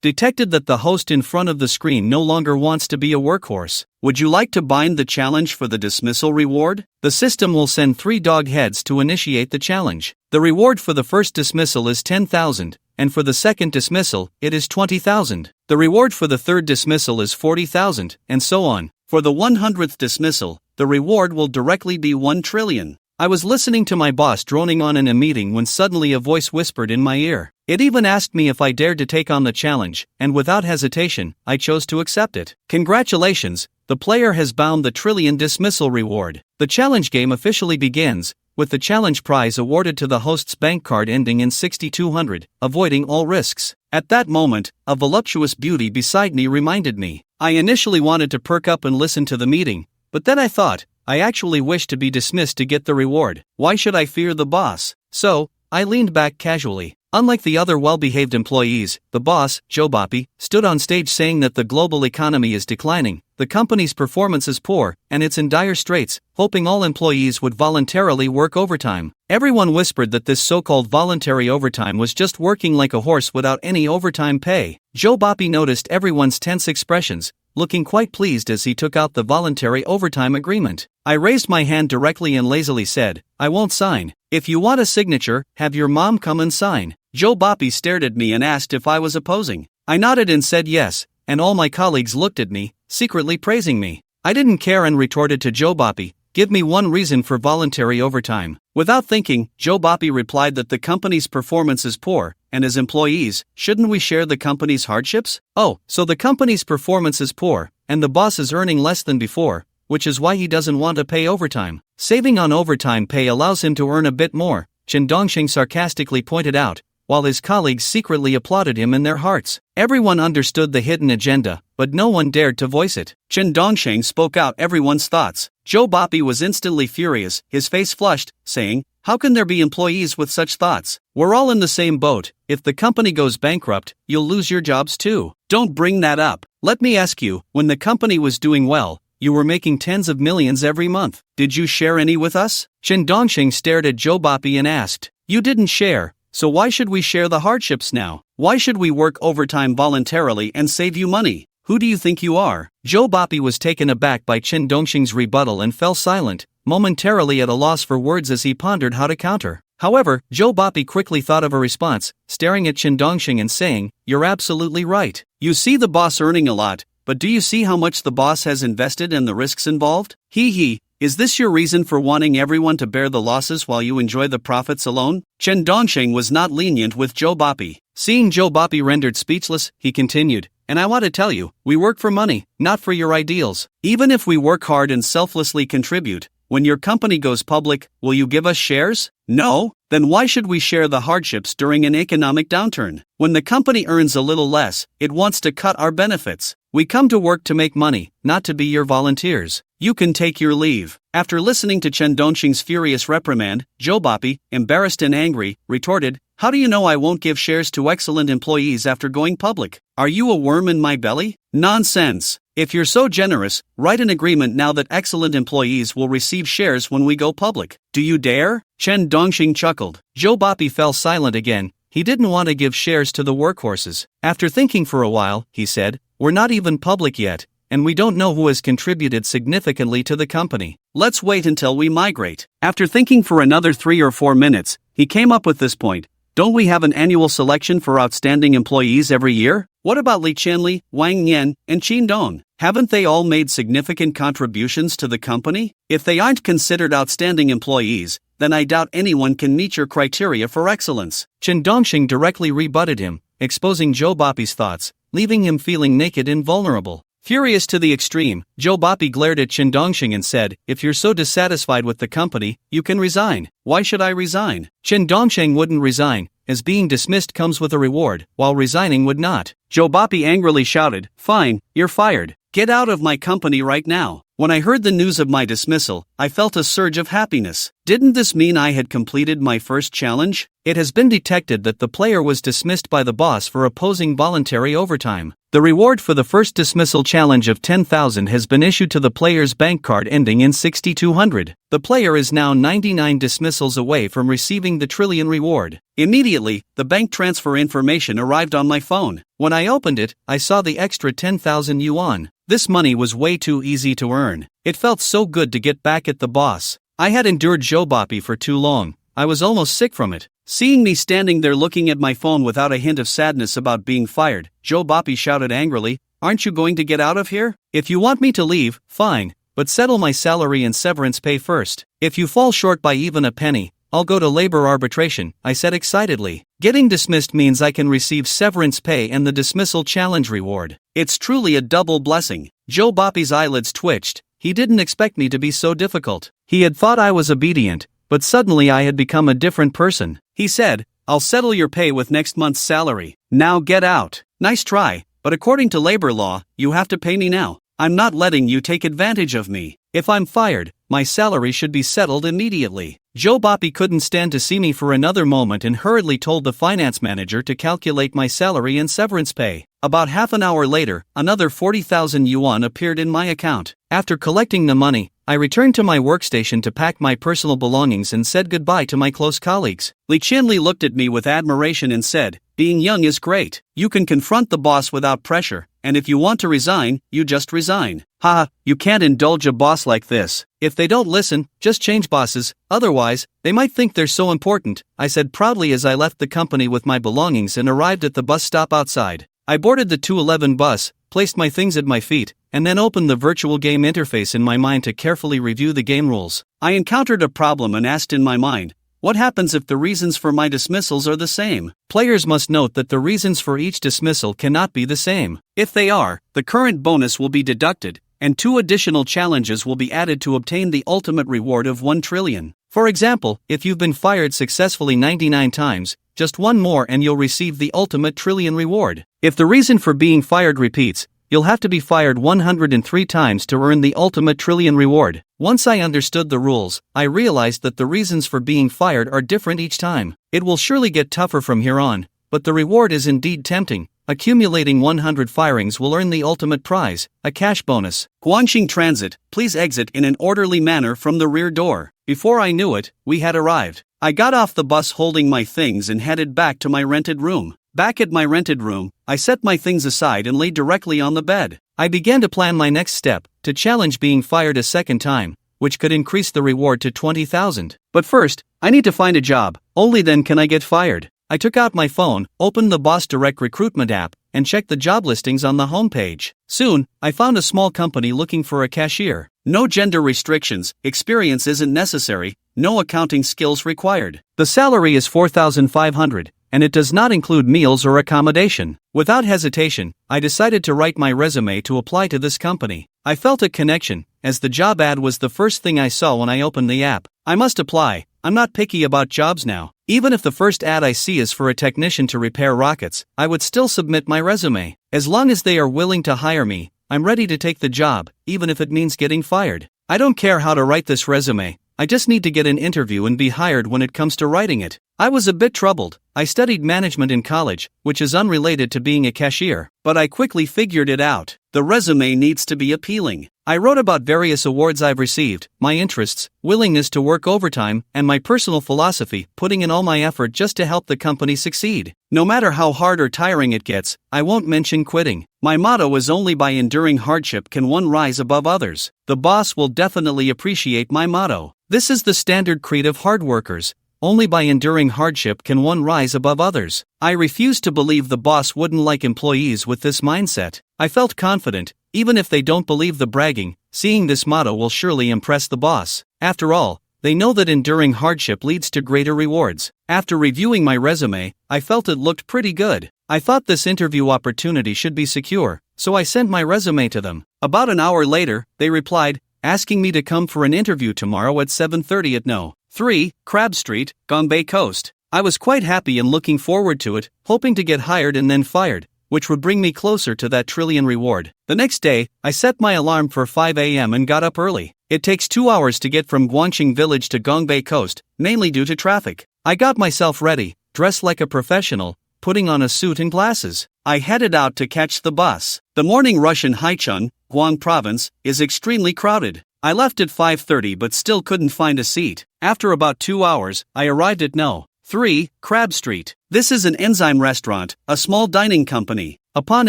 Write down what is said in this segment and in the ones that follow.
Detected that the host in front of the screen no longer wants to be a workhorse. Would you like to bind the challenge for the dismissal reward? The system will send 3 dog heads to initiate the challenge. The reward for the first dismissal is 10,000, and for the second dismissal, it is 20,000. The reward for the third dismissal is 40,000, and so on. For the 100th dismissal, the reward will directly be 1 trillion. I was listening to my boss droning on in a meeting when suddenly a voice whispered in my ear. It even asked me if I dared to take on the challenge, and without hesitation, I chose to accept it. Congratulations, the player has bound the trillion dismissal reward. The challenge game officially begins, with the challenge prize awarded to the host's bank card ending in 6200, avoiding all risks. At that moment, a voluptuous beauty beside me reminded me. I initially wanted to perk up and listen to the meeting, but then I thought, I actually wish to be dismissed to get the reward. Why should I fear the boss? So, I leaned back casually. Unlike the other well-behaved employees, the boss, Joe Boppy, stood on stage saying that the global economy is declining, the company's performance is poor, and it's in dire straits, hoping all employees would voluntarily work overtime. Everyone whispered that this so-called voluntary overtime was just working like a horse without any overtime pay. Joe Boppy noticed everyone's tense expressions, looking quite pleased as he took out the voluntary overtime agreement. I raised my hand directly and lazily said, I won't sign. If you want a signature, have your mom come and sign. Joe Boppy stared at me and asked if I was opposing. I nodded and said yes, and all my colleagues looked at me, secretly praising me. I didn't care and retorted to Joe Boppy, give me one reason for voluntary overtime. Without thinking, Joe Boppy replied that the company's performance is poor, and as employees, shouldn't we share the company's hardships? Oh, so the company's performance is poor, and the boss is earning less than before, which is why he doesn't want to pay overtime. Saving on overtime pay allows him to earn a bit more, Chen Dongxing sarcastically pointed out, while his colleagues secretly applauded him in their hearts. Everyone understood the hidden agenda, but no one dared to voice it. Chen Dongxing spoke out everyone's thoughts. Joe Boppy was instantly furious, his face flushed, saying, how can there be employees with such thoughts? We're all in the same boat. If the company goes bankrupt, you'll lose your jobs too. Don't bring that up. Let me ask you, when the company was doing well, you were making tens of millions every month. Did you share any with us? Chen Dongxing stared at Joe Boppy and asked, you didn't share. So why should we share the hardships now? Why should we work overtime voluntarily and save you money? Who do you think you are? Joe Boppy was taken aback by Chen Dongxing's rebuttal and fell silent, momentarily at a loss for words as he pondered how to counter. However, Joe Boppy quickly thought of a response, staring at Chen Dongxing and saying, you're absolutely right. You see the boss earning a lot, but do you see how much the boss has invested and the risks involved? Is this your reason for wanting everyone to bear the losses while you enjoy the profits alone? Chen Dongxing was not lenient with Joe Boppy. Seeing Joe Boppy rendered speechless, he continued, and I want to tell you, we work for money, not for your ideals. Even if we work hard and selflessly contribute, when your company goes public, will you give us shares? No? Then why should we share the hardships during an economic downturn? When the company earns a little less, it wants to cut our benefits. We come to work to make money, not to be your volunteers. You can take your leave. After listening to Chen Dongxing's furious reprimand, Joe Boppy, embarrassed and angry, retorted, how do you know I won't give shares to excellent employees after going public? Are you a worm in my belly? Nonsense. If you're so generous, write an agreement now that excellent employees will receive shares when we go public. Do you dare? Chen Dongxing chuckled. Joe Boppy fell silent again. He didn't want to give shares to the workhorses. After thinking for a while, he said, we're not even public yet, and we don't know who has contributed significantly to the company. Let's wait until we migrate. After thinking for another 3 or 4 minutes, he came up with this point. Don't we have an annual selection for outstanding employees every year? What about Li Qianli, Wang Nian, and Qin Dong? Haven't they all made significant contributions to the company? If they aren't considered outstanding employees, then I doubt anyone can meet your criteria for excellence. Chen Dongxing directly rebutted him, exposing Joe Boppy's thoughts, leaving him feeling naked and vulnerable. Furious to the extreme, Joe Boppy glared at Chen Dongxing and said, if you're so dissatisfied with the company, you can resign. Why should I resign? Chen Dongxing wouldn't resign, as being dismissed comes with a reward, while resigning would not. Joe Boppy angrily shouted, fine, you're fired. Get out of my company right now. When I heard the news of my dismissal, I felt a surge of happiness. Didn't this mean I had completed my first challenge? It has been detected that the player was dismissed by the boss for opposing voluntary overtime. The reward for the first dismissal challenge of 10,000 has been issued to the player's bank card ending in 6200. The player is now 99 dismissals away from receiving the trillion reward. Immediately, the bank transfer information arrived on my phone. When I opened it, I saw the extra 10,000 yuan. This money was way too easy to earn. It felt so good to get back at the boss. I had endured Jobapi for too long. I was almost sick from it. Seeing me standing there looking at my phone without a hint of sadness about being fired, Jobapi shouted angrily, "Aren't you going to get out of here? If you want me to leave, fine, but settle my salary and severance pay first. If you fall short by even a penny, I'll go to labor arbitration," I said excitedly. Getting dismissed means I can receive severance pay and the dismissal challenge reward. It's truly a double blessing. Jobapi's eyelids twitched. He didn't expect me to be so difficult. He had thought I was obedient, but suddenly I had become a different person. He said, "I'll settle your pay with next month's salary. Now get out." Nice try, but according to labor law, you have to pay me now. I'm not letting you take advantage of me. If I'm fired, my salary should be settled immediately. Jobapi couldn't stand to see me for another moment and hurriedly told the finance manager to calculate my salary and severance pay. About half an hour later, another 40,000 yuan appeared in my account. After collecting the money, I returned to my workstation to pack my personal belongings and said goodbye to my close colleagues. Li Qianli looked at me with admiration and said, "Being young is great. You can confront the boss without pressure, and if you want to resign, you just resign. Haha, you can't indulge a boss like this. If they don't listen, just change bosses, otherwise, they might think they're so important," I said proudly as I left the company with my belongings and arrived at the bus stop outside. I boarded the 211 bus, placed my things at my feet, and then opened the virtual game interface in my mind to carefully review the game rules. I encountered a problem and asked in my mind, what happens if the reasons for my dismissals are the same? Players must note that the reasons for each dismissal cannot be the same. If they are, the current bonus will be deducted, and 2 additional challenges will be added to obtain the ultimate reward of 1 trillion. For example, if you've been fired successfully 99 times, just 1 more and you'll receive the ultimate trillion reward. If the reason for being fired repeats, you'll have to be fired 103 times to earn the ultimate trillion reward. Once I understood the rules, I realized that the reasons for being fired are different each time. It will surely get tougher from here on, but the reward is indeed tempting. Accumulating 100 firings will earn the ultimate prize, a cash bonus. Guangxing Transit, please exit in an orderly manner from the rear door. Before I knew it, we had arrived. I got off the bus holding my things and headed back to my rented room. Back at my rented room, I set my things aside and lay directly on the bed. I began to plan my next step, to challenge being fired a second time, which could increase the reward to 20,000. But first, I need to find a job, only then can I get fired. I took out my phone, opened the Boss Direct recruitment app, and checked the job listings on the homepage. Soon, I found a small company looking for a cashier. No gender restrictions, experience isn't necessary, no accounting skills required. The salary is 4,500, and it does not include meals or accommodation. Without hesitation, I decided to write my resume to apply to this company. I felt a connection, as the job ad was the first thing I saw when I opened the app. I must apply. I'm not picky about jobs now. Even if the first ad I see is for a technician to repair rockets, I would still submit my resume. As long as they are willing to hire me, I'm ready to take the job, even if it means getting fired. I don't care how to write this resume, I just need to get an interview and be hired when it comes to writing it. I was a bit troubled. I studied management in college, which is unrelated to being a cashier, but I quickly figured it out. The resume needs to be appealing. I wrote about various awards I've received, my interests, willingness to work overtime, and my personal philosophy, putting in all my effort just to help the company succeed. No matter how hard or tiring it gets, I won't mention quitting. My motto is only by enduring hardship can one rise above others. The boss will definitely appreciate my motto. This is the standard creed of hard workers. Only by enduring hardship can one rise above others. I refused to believe the boss wouldn't like employees with this mindset. I felt confident, even if they don't believe the bragging, seeing this motto will surely impress the boss. After all, they know that enduring hardship leads to greater rewards. After reviewing my resume, I felt it looked pretty good. I thought this interview opportunity should be secure, so I sent my resume to them. About an hour later, they replied, asking me to come for an interview tomorrow at 7:30 at No. 3, Crab Street, Gongbei Coast. I was quite happy and looking forward to it, hoping to get hired and then fired, which would bring me closer to that trillion reward. The next day, I set my alarm for 5 a.m. and got up early. It takes 2 hours to get from Guangxing Village to Gongbei Coast, mainly due to traffic. I got myself ready, dressed like a professional, putting on a suit and glasses. I headed out to catch the bus. The morning rush in Haicheng, Guang Province, is extremely crowded. I left at 5:30 but still couldn't find a seat. After about 2 hours, I arrived at No. 3, Crab Street. This is an enzyme restaurant, a small dining company. Upon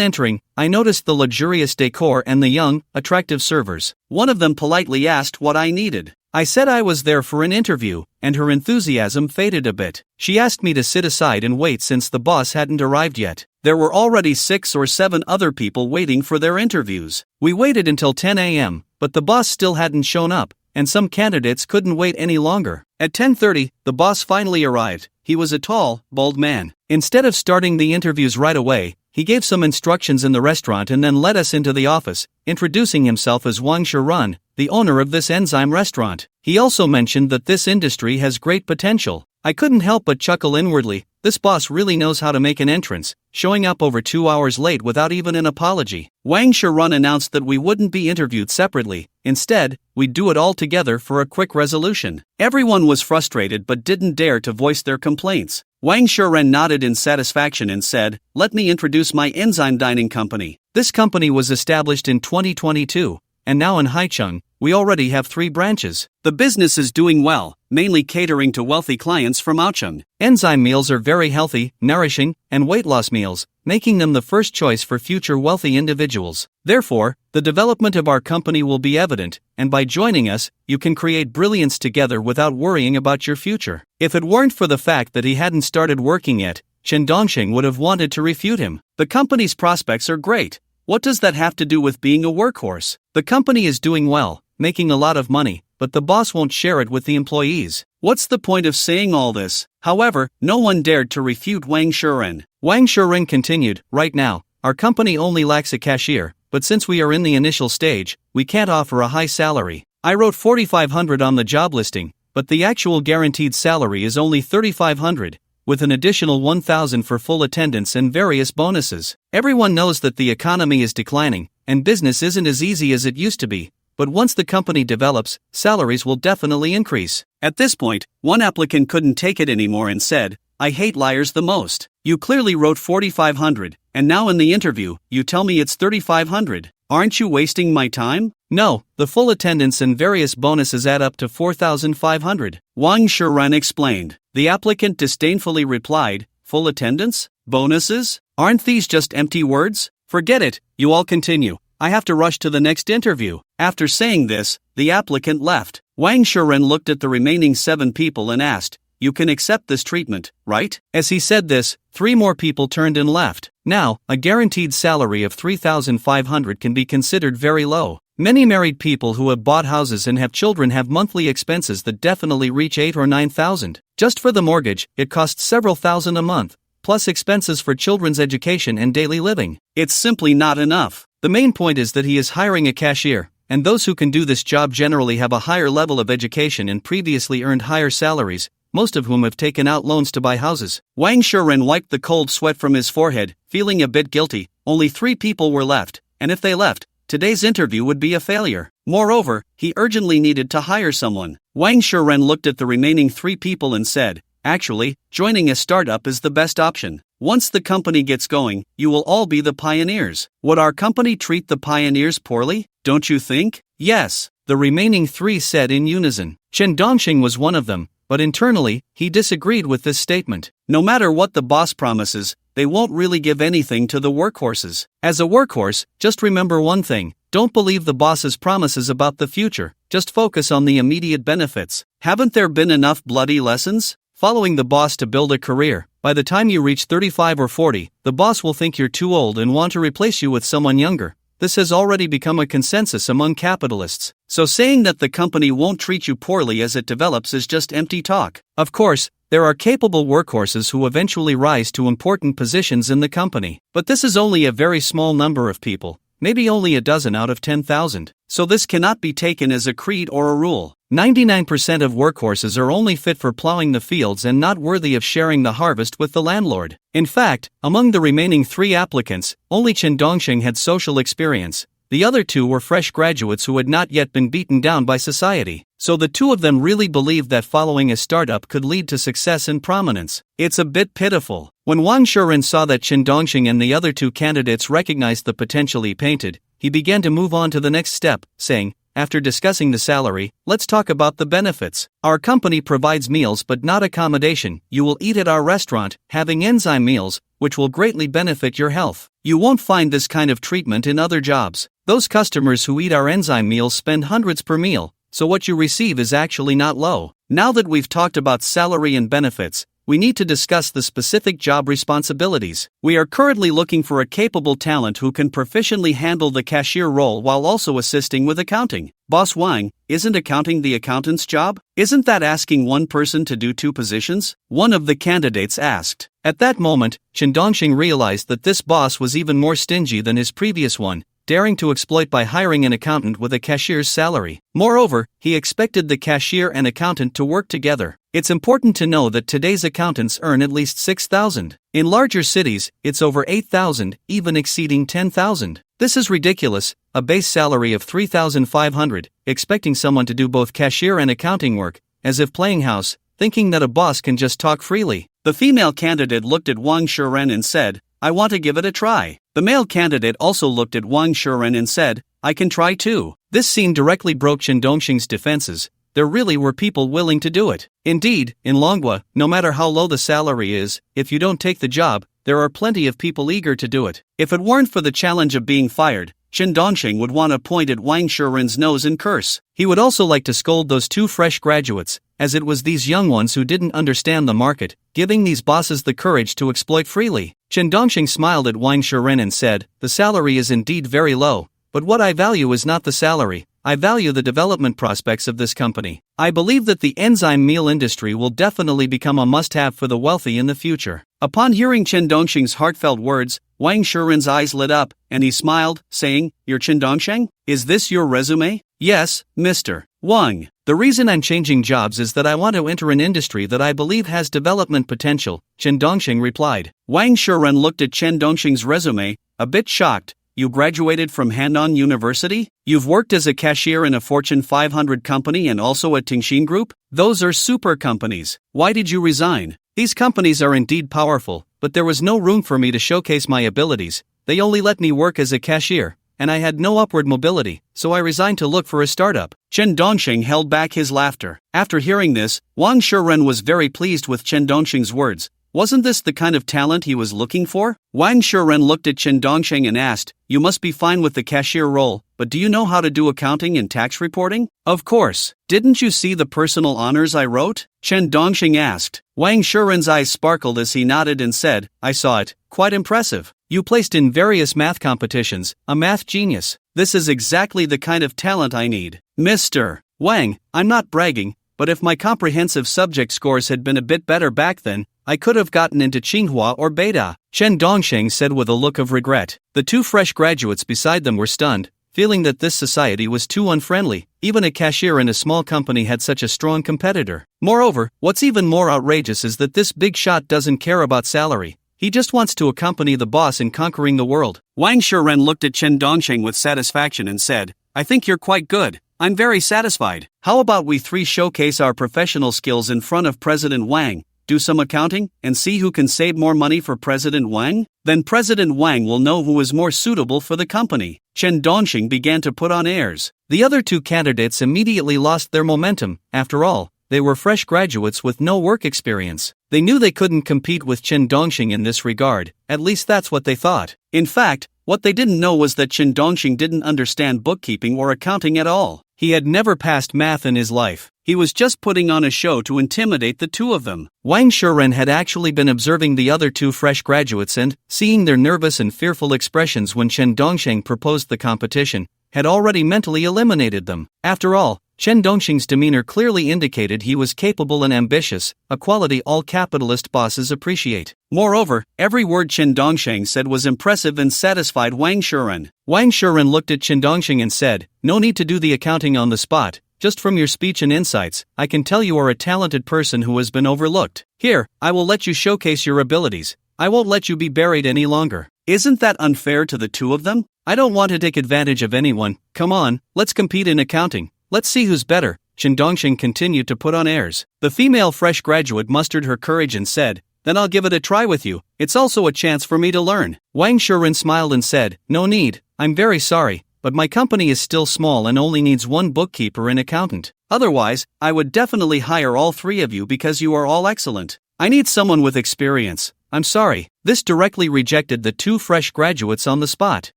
entering, I noticed the luxurious decor and the young, attractive servers. One of them politely asked what I needed. I said I was there for an interview, and her enthusiasm faded a bit. She asked me to sit aside and wait since the boss hadn't arrived yet. There were already 6 or 7 other people waiting for their interviews. We waited until 10 a.m., but the boss still hadn't shown up, and some candidates couldn't wait any longer. At 10:30, the boss finally arrived. He was a tall, bald man. Instead of starting the interviews right away, he gave some instructions in the restaurant and then led us into the office, introducing himself as Wang Shirun, the owner of this enzyme restaurant. He also mentioned that this industry has great potential. I couldn't help but chuckle inwardly. This boss really knows how to make an entrance, showing up over 2 hours late without even an apology. Wang Shirun announced that we wouldn't be interviewed separately. Instead, we'd do it all together for a quick resolution. Everyone was frustrated but didn't dare to voice their complaints. Wang Shirun nodded in satisfaction and said, "Let me introduce my enzyme dining company." This company was established in 2022, and now in Haicheng, we already have 3 branches. The business is doing well, mainly catering to wealthy clients from Haicheng. Enzyme meals are very healthy, nourishing, and weight loss meals, making them the first choice for future wealthy individuals. Therefore, the development of our company will be evident, and by joining us, you can create brilliance together without worrying about your future. If it weren't for the fact that he hadn't started working yet, Chen Dongxing would have wanted to refute him. The company's prospects are great. What does that have to do with being a workhorse? The company is doing well, making a lot of money, but the boss won't share it with the employees. What's the point of saying all this? However, no one dared to refute Wang Shirun. Wang Shirun continued, "Right now, our company only lacks a cashier, but since we are in the initial stage, we can't offer a high salary. I wrote 4,500 on the job listing, but the actual guaranteed salary is only 3,500. With an additional 1,000 for full attendance and various bonuses. Everyone knows that the economy is declining, and business isn't as easy as it used to be, but once the company develops, salaries will definitely increase." At this point, one applicant couldn't take it anymore and said, "I hate liars the most. You clearly wrote 4,500, and now in the interview, you tell me it's 3,500. Aren't you wasting my time?" "No, the full attendance and various bonuses add up to 4,500. Wang Shirun explained. The applicant disdainfully replied, "Full attendance? Bonuses? Aren't these just empty words? Forget it, you all continue. I have to rush to the next interview." After saying this, the applicant left. Wang Shirun looked at the remaining 7 people and asked, "You can accept this treatment, right?" As he said this, 3 more people turned and left. Now, a guaranteed salary of 3,500 can be considered very low. Many married people who have bought houses and have children have monthly expenses that definitely reach 8 or 9,000. Just for the mortgage, it costs several thousand a month, plus expenses for children's education and daily living. It's simply not enough. The main point is that he is hiring a cashier, and those who can do this job generally have a higher level of education and previously earned higher salaries, most of whom have taken out loans to buy houses. Wang Shirun wiped the cold sweat from his forehead, feeling a bit guilty. Only 3 people were left, and if they left, today's interview would be a failure. Moreover, he urgently needed to hire someone. Wang Shirun looked at the remaining 3 people and said, "Actually, joining a startup is the best option. Once the company gets going, you will all be the pioneers." Would our company treat the pioneers poorly? Don't you think? Yes, the remaining 3 said in unison. Chen Dongxing was one of them, but internally, he disagreed with this statement. No matter what the boss promises, they won't really give anything to the workhorses. As a workhorse, just remember one thing: don't believe the boss's promises about the future, just focus on the immediate benefits. Haven't there been enough bloody lessons? Following the boss to build a career. By the time you reach 35 or 40, the boss will think you're too old and want to replace you with someone younger. This has already become a consensus among capitalists. So saying that the company won't treat you poorly as it develops is just empty talk. Of course, there are capable workhorses who eventually rise to important positions in the company. But this is only a very small number of people, maybe only a dozen out of 10,000. So this cannot be taken as a creed or a rule. 99% of workhorses are only fit for plowing the fields and not worthy of sharing the harvest with the landlord. In fact, among the remaining 3 applicants, only Chen Dongxing had social experience, The other two were fresh graduates who had not yet been beaten down by society. So the two of them really believed that following a startup could lead to success and prominence. It's a bit pitiful. When Wang Shiren saw that Chen Dongxing and the other two candidates recognized the potential he painted, he began to move on to the next step, saying, after discussing the salary, let's talk about the benefits. Our company provides meals but not accommodation. You will eat at our restaurant, having enzyme meals, which will greatly benefit your health. You won't find this kind of treatment in other jobs. Those customers who eat our enzyme meals spend hundreds per meal, so what you receive is actually not low. Now that we've talked about salary and benefits, we need to discuss the specific job responsibilities. We are currently looking for a capable talent who can proficiently handle the cashier role while also assisting with accounting. Boss Wang, isn't accounting the accountant's job? Isn't that asking one person to do two positions? One of the candidates asked. At that moment, Chen Dongxing realized that this boss was even more stingy than his previous one, daring to exploit by hiring an accountant with a cashier's salary. Moreover, he expected the cashier and accountant to work together. It's important to know that today's accountants earn at least 6,000. In larger cities, it's over 8,000, even exceeding 10,000. This is ridiculous, a base salary of 3,500, expecting someone to do both cashier and accounting work, as if playing house, thinking that a boss can just talk freely. The female candidate looked at Wang Shiren and said, I want to give it a try. The male candidate also looked at Wang Shiren and said, I can try too. This scene directly broke Chen Dongxing's defenses. There really were people willing to do it. Indeed, in Manhwa, no matter how low the salary is, if you don't take the job, there are plenty of people eager to do it. If it weren't for the challenge of being fired, Chen Dongxing would want to point at Wang Shiren's nose and curse. He would also like to scold those two fresh graduates, as it was these young ones who didn't understand the market, giving these bosses the courage to exploit freely. Chen Dongxing smiled at Wang Shiren and said, the salary is indeed very low, but what I value is not the salary. I value the development prospects of this company. I believe that the enzyme meal industry will definitely become a must-have for the wealthy in the future. Upon hearing Chen Dongxing's heartfelt words, Wang Shiren's eyes lit up, and he smiled, saying, You're Chen Dongxing? Is this your resume? Yes, Mr. Wang. The reason I'm changing jobs is that I want to enter an industry that I believe has development potential, Chen Dongxing replied. Wang Shiren looked at Chen Dongxing's resume, a bit shocked. You graduated from Hannan University? You've worked as a cashier in a Fortune 500 company and also at Tingxin Group? Those are super companies. Why did you resign? These companies are indeed powerful, but there was no room for me to showcase my abilities. They only let me work as a cashier, and I had no upward mobility, so I resigned to look for a startup. Chen Dongxing held back his laughter. After hearing this, Wang Shiren was very pleased with Chen Dongxing's words. Wasn't this the kind of talent he was looking for? Wang Shiren looked at Chen Dongxing and asked, You must be fine with the cashier role, but do you know how to do accounting and tax reporting? Of course. Didn't you see the personal honors I wrote? Chen Dongxing asked. Wang Shiren's eyes sparkled as he nodded and said, I saw it. Quite impressive. You placed in various math competitions, a math genius. This is exactly the kind of talent I need. Mr. Wang, I'm not bragging, but if my comprehensive subject scores had been a bit better back then, I could have gotten into Tsinghua or Beida, Chen Dongxing said with a look of regret. The two fresh graduates beside them were stunned, feeling that this society was too unfriendly. Even a cashier in a small company had such a strong competitor. Moreover, what's even more outrageous is that this big shot doesn't care about salary. He just wants to accompany the boss in conquering the world. Wang Shiren looked at Chen Dongxing with satisfaction and said, I think you're quite good. I'm very satisfied. How about we three showcase our professional skills in front of President Wang? Do some accounting, and see who can save more money for President Wang? Then President Wang will know who is more suitable for the company. Chen Dongxing began to put on airs. The other two candidates immediately lost their momentum. After all, they were fresh graduates with no work experience. They knew they couldn't compete with Chen Dongxing in this regard, at least that's what they thought. In fact, what they didn't know was that Chen Dongxing didn't understand bookkeeping or accounting at all. He had never passed math in his life. He was just putting on a show to intimidate the two of them. Wang Shiren had actually been observing the other two fresh graduates and, seeing their nervous and fearful expressions when Chen Dongxing proposed the competition, had already mentally eliminated them. After all, Chen Dongxing's demeanor clearly indicated he was capable and ambitious, a quality all capitalist bosses appreciate. Moreover, every word Chen Dongxing said was impressive and satisfied Wang Shiren. Wang Shiren looked at Chen Dongxing and said, No need to do the accounting on the spot. Just from your speech and insights, I can tell you are a talented person who has been overlooked. Here, I will let you showcase your abilities. I won't let you be buried any longer. Isn't that unfair to the two of them? I don't want to take advantage of anyone. Come on, let's compete in accounting. Let's see who's better. Shin Dongxing continued to put on airs. The female fresh graduate mustered her courage and said, then I'll give it a try with you. It's also a chance for me to learn. Wang Shiren smiled and said, no need. I'm very sorry, but my company is still small and only needs one bookkeeper and accountant. Otherwise, I would definitely hire all three of you because you are all excellent. I need someone with experience. I'm sorry. This directly rejected the two fresh graduates on the spot.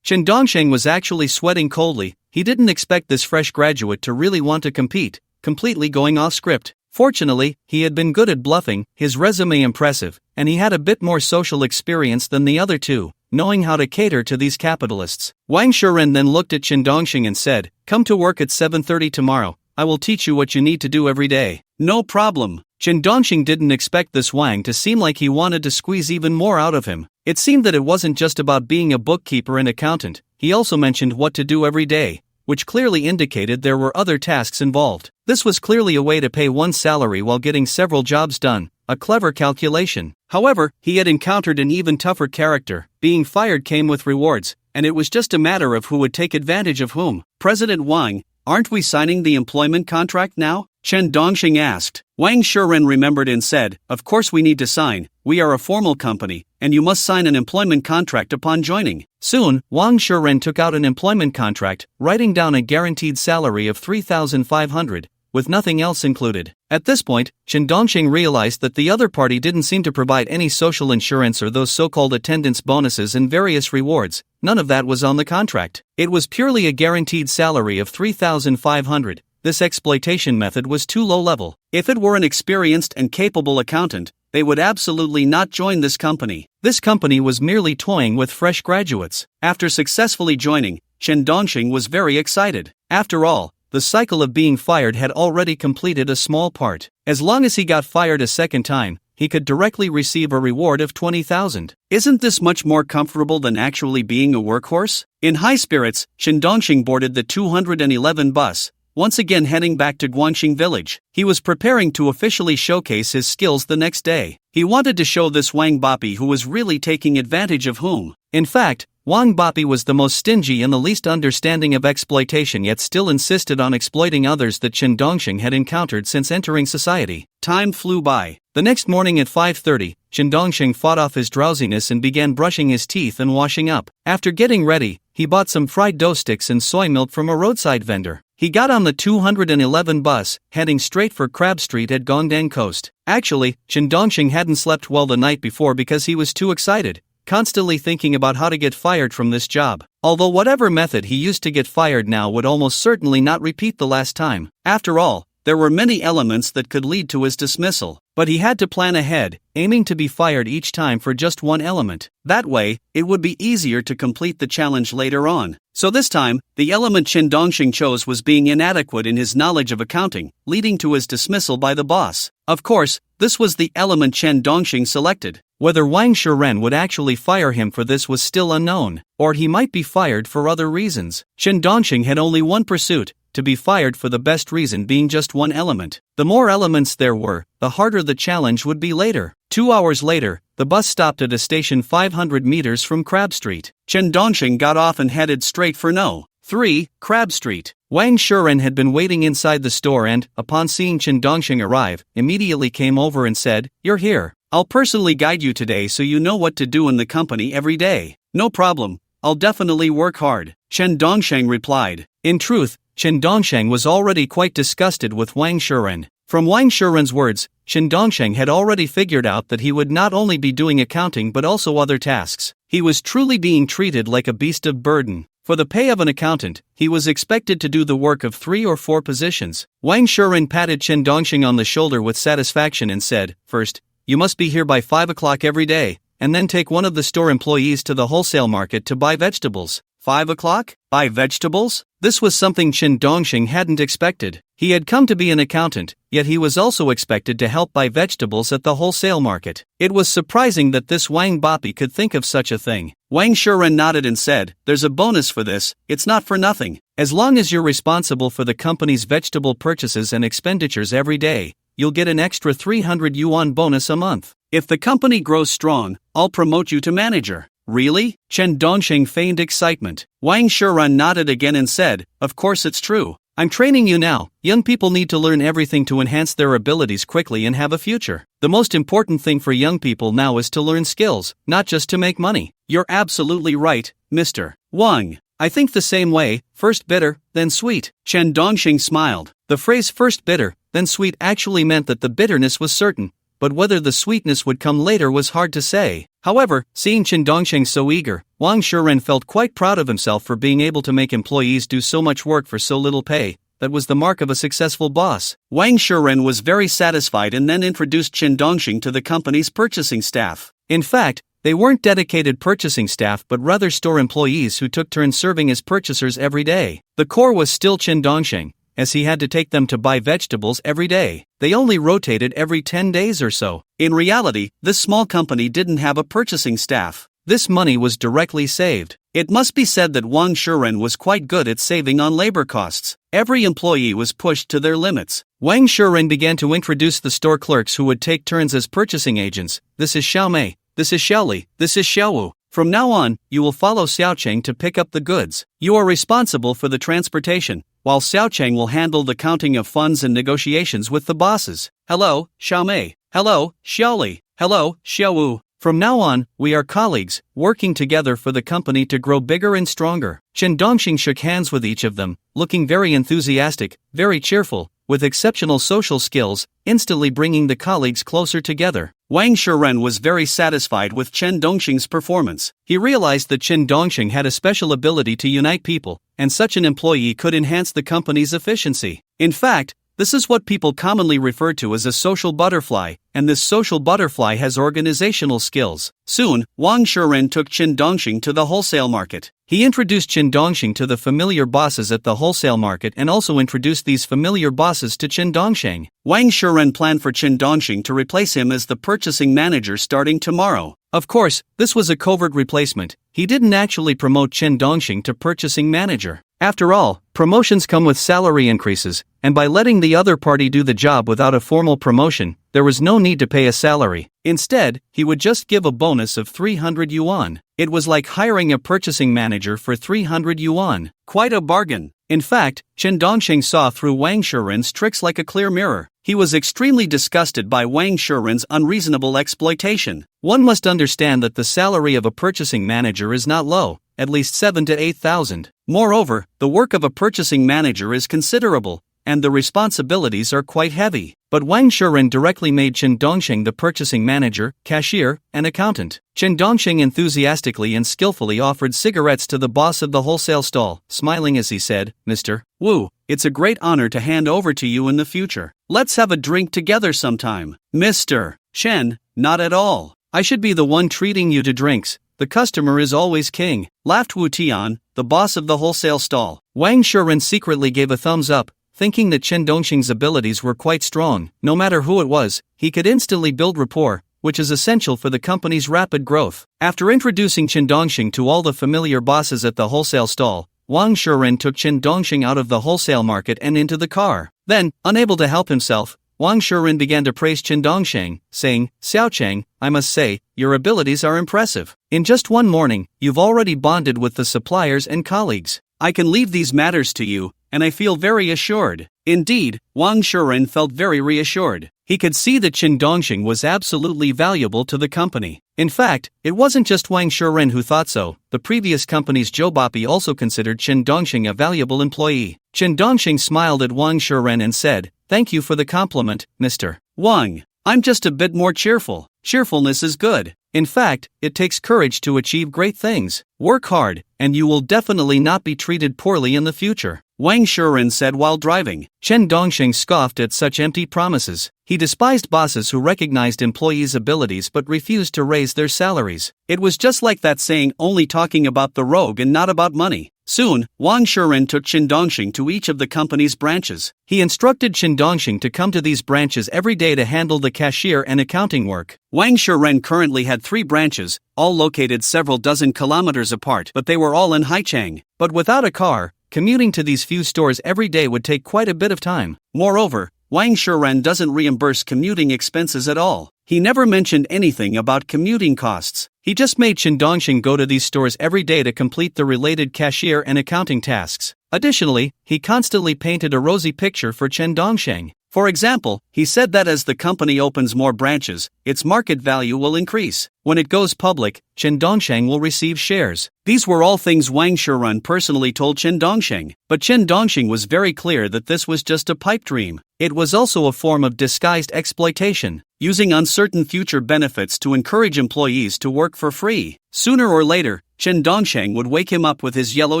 Shin Dongxing was actually sweating coldly. He didn't expect this fresh graduate to really want to compete, completely going off script. Fortunately, he had been good at bluffing, his resume impressive, and he had a bit more social experience than the other two, knowing how to cater to these capitalists. Wang Shiren then looked at Shin Dongxing and said, come to work at 7:30 tomorrow. I will teach you what you need to do every day. No problem. Shin Dongxing didn't expect this Wang to seem like he wanted to squeeze even more out of him. It seemed that it wasn't just about being a bookkeeper and accountant, he also mentioned what to do every day, which clearly indicated there were other tasks involved. This was clearly a way to pay one salary while getting several jobs done, a clever calculation. However, he had encountered an even tougher character. Being fired came with rewards, and it was just a matter of who would take advantage of whom. President Wang, aren't we signing the employment contract now? Shin Dongxing asked. Wang Shiren remembered and said, of course we need to sign. We are a formal company, and you must sign an employment contract upon joining. Soon, Wang Shiren took out an employment contract, writing down a guaranteed salary of 3,500, with nothing else included. At this point, Shin Dongxing realized that the other party didn't seem to provide any social insurance or those so-called attendance bonuses and various rewards. None of that was on the contract. It was purely a guaranteed salary of 3,500. This exploitation method was too low level. If it were an experienced and capable accountant, they would absolutely not join this company. This company was merely toying with fresh graduates. After successfully joining, Shin Dongxing was very excited. After all, the cycle of being fired had already completed a small part. As long as he got fired a second time, he could directly receive a reward of 20,000. Isn't this much more comfortable than actually being a workhorse? In high spirits, Shin Dongxing boarded the 211 bus, once again heading back to Guangxing village. He was preparing to officially showcase his skills the next day. He wanted to show this Wang Bapi who was really taking advantage of whom. In fact, Wang Bapi was the most stingy and the least understanding of exploitation, yet still insisted on exploiting others that Shin Dongxing had encountered since entering society. Time flew by. The next morning at 5:30, Shin Dongxing fought off his drowsiness and began brushing his teeth and washing up. After getting ready, he bought some fried dough sticks and soy milk from a roadside vendor. He got on the 211 bus, heading straight for Crab Street at Gongdang Coast. Actually, Shin Dongxing hadn't slept well the night before because he was too excited, constantly thinking about how to get fired from this job. Although whatever method he used to get fired now would almost certainly not repeat the last time. After all, there were many elements that could lead to his dismissal, but he had to plan ahead, aiming to be fired each time for just one element. That way, it would be easier to complete the challenge later on. So this time, the element Shin Dongxing chose was being inadequate in his knowledge of accounting, leading to his dismissal by the boss. Of course, this was the element Shin Dongxing selected. Whether Wang Shiren would actually fire him for this was still unknown, or he might be fired for other reasons. Shin Dongxing had only one pursuit: to be fired for the best reason being just one element. The more elements there were, the harder the challenge would be later. 2 hours later, the bus stopped at a station 500 meters from Crab Street. Shin Dongxing got off and headed straight for No. 3, Crab Street. Wang Shiren had been waiting inside the store and, upon seeing Shin Dongxing arrive, immediately came over and said, "You're here. I'll personally guide you today so you know what to do in the company every day." "No problem. I'll definitely work hard," Shin Dongxing replied. In truth, Shin Dongxing was already quite disgusted with Wang Shiren. From Wang Shiren's words, Shin Dongxing had already figured out that he would not only be doing accounting but also other tasks. He was truly being treated like a beast of burden. For the pay of an accountant, he was expected to do the work of 3 or 4 positions. Wang Shiren patted Shin Dongxing on the shoulder with satisfaction and said, "First, you must be here by 5 o'clock every day, and then take one of the store employees to the wholesale market to buy vegetables." 5 o'clock? Buy vegetables? This was something Shin Dongxing hadn't expected. He had come to be an accountant, yet he was also expected to help buy vegetables at the wholesale market. It was surprising that this Wang Bapi could think of such a thing. Wang Shiren nodded and said, "There's a bonus for this, it's not for nothing. As long as you're responsible for the company's vegetable purchases and expenditures every day, you'll get an extra 300 yuan bonus a month. If the company grows strong, I'll promote you to manager." Really? Chen Dongxing feigned excitement. Wang Shiren nodded again and said, "Of course it's true. I'm training you now. Young people need to learn everything to enhance their abilities quickly and have a future. The most important thing for young people now is to learn skills, not just to make money." "You're absolutely right, Mr. Wang. I think the same way, first bitter, then sweet." Chen Dongxing smiled. The phrase first bitter, then sweet actually meant that the bitterness was certain, but whether the sweetness would come later was hard to say. However, seeing Chen Dongxing so eager, Wang Shiren felt quite proud of himself for being able to make employees do so much work for so little pay. That was the mark of a successful boss. Wang Shiren was very satisfied and then introduced Chen Dongxing to the company's purchasing staff. In fact, they weren't dedicated purchasing staff but rather store employees who took turns serving as purchasers every day. The core was still Chen Dongxing, as he had to take them to buy vegetables every day. They only rotated every 10 days or so. In reality, this small company didn't have a purchasing staff. This money was directly saved. It must be said that Wang Shiren was quite good at saving on labor costs. Every employee was pushed to their limits. Wang Shiren began to introduce the store clerks who would take turns as purchasing agents. "This is Xiao Mei, this is Xiao Li, this is Xiao Wu. From now on, you will follow Xiao Cheng to pick up the goods. You are responsible for the transportation, while Xiao Cheng will handle the counting of funds and negotiations with the bosses. Hello, Xiao Mei. Hello, Xiao Li. Hello, Xiao Wu. From now on, we are colleagues, working together for the company to grow bigger and stronger." Chen Dongxing shook hands with each of them, looking very enthusiastic, very cheerful, with exceptional social skills, instantly bringing the colleagues closer together. Wang Shiren was very satisfied with Chen Dongxing's performance. He realized that Chen Dongxing had a special ability to unite people, and such an employee could enhance the company's efficiency. In fact, this is what people commonly refer to as a social butterfly, and this social butterfly has organizational skills. Soon, Wang Shiren took Chen Dongxing to the wholesale market. He introduced Chen Dongxing to the familiar bosses at the wholesale market and also introduced these familiar bosses to Chen Dongxing. Wang Shiren planned for Chen Dongxing to replace him as the purchasing manager starting tomorrow. Of course, this was a covert replacement. He didn't actually promote Chen Dongxing to purchasing manager. After all, promotions come with salary increases, and by letting the other party do the job without a formal promotion, there was no need to pay a salary. Instead, he would just give a bonus of 300 yuan. It was like hiring a purchasing manager for 300 yuan. Quite a bargain. In fact, Chen Dongxing saw through Wang Shiren's tricks like a clear mirror. He was extremely disgusted by Wang Shiren's unreasonable exploitation. One must understand that the salary of a purchasing manager is not low, at least 7,000 to 8,000. Moreover, the work of a purchasing manager is considerable, and the responsibilities are quite heavy. But Wang Shiren directly made Chen Dongxing the purchasing manager, cashier, and accountant. Chen Dongxing enthusiastically and skillfully offered cigarettes to the boss of the wholesale stall, smiling as he said, "Mr. Wu, it's a great honor to hand over to you in the future. Let's have a drink together sometime." "Mr. Chen, not at all. I should be the one treating you to drinks. The customer is always king," laughed Wu Tian, the boss of the wholesale stall. Wang Shiren secretly gave a thumbs up, thinking that Chen Dongxing's abilities were quite strong. No matter who it was, he could instantly build rapport, which is essential for the company's rapid growth. After introducing Chen Dongxing to all the familiar bosses at the wholesale stall, Wang Shiren took Chen Dongxing out of the wholesale market and into the car. Then, unable to help himself, Wang Shiren began to praise Chen Dongxing, saying, "Xiao Cheng, I must say, your abilities are impressive. In just one morning, you've already bonded with the suppliers and colleagues. I can leave these matters to you, and I feel very assured." Indeed, Wang Shiren felt very reassured. He could see that Chen Dongxing was absolutely valuable to the company. In fact, it wasn't just Wang Shiren who thought so. The previous company's Zhou Bapi also considered Chen Dongxing a valuable employee. Chen Dongxing smiled at Wang Shiren and said, "Thank you for the compliment, Mr. Wang. I'm just a bit more cheerful. Cheerfulness is good. In fact, it takes courage to achieve great things. Work hard, and you will definitely not be treated poorly in the future," Wang Shiren said while driving. Chen Dongxing scoffed at such empty promises. He despised bosses who recognized employees' abilities but refused to raise their salaries. It was just like that saying, only talking about the rogue and not about money. Soon, Wang Shiren took Chen Dongxing to each of the company's branches. He instructed Chen Dongxing to come to these branches every day to handle the cashier and accounting work. Wang Shiren currently had 3 branches, all located several dozen kilometers apart, but they were all in Haicheng. But without a car, commuting to these few stores every day would take quite a bit of time. Moreover, Wang Shiren doesn't reimburse commuting expenses at all. He never mentioned anything about commuting costs. He just made Chen Dongxing go to these stores every day to complete the related cashier and accounting tasks. Additionally, he constantly painted a rosy picture for Chen Dongxing. For example, he said that as the company opens more branches, its market value will increase. When it goes public, Chen Dongxing will receive shares. These were all things Wang Shirun personally told Chen Dongxing, but Chen Dongxing was very clear that this was just a pipe dream. It was also a form of disguised exploitation, using uncertain future benefits to encourage employees to work for free. Sooner or later, Chen Dongxing would wake him up with his yellow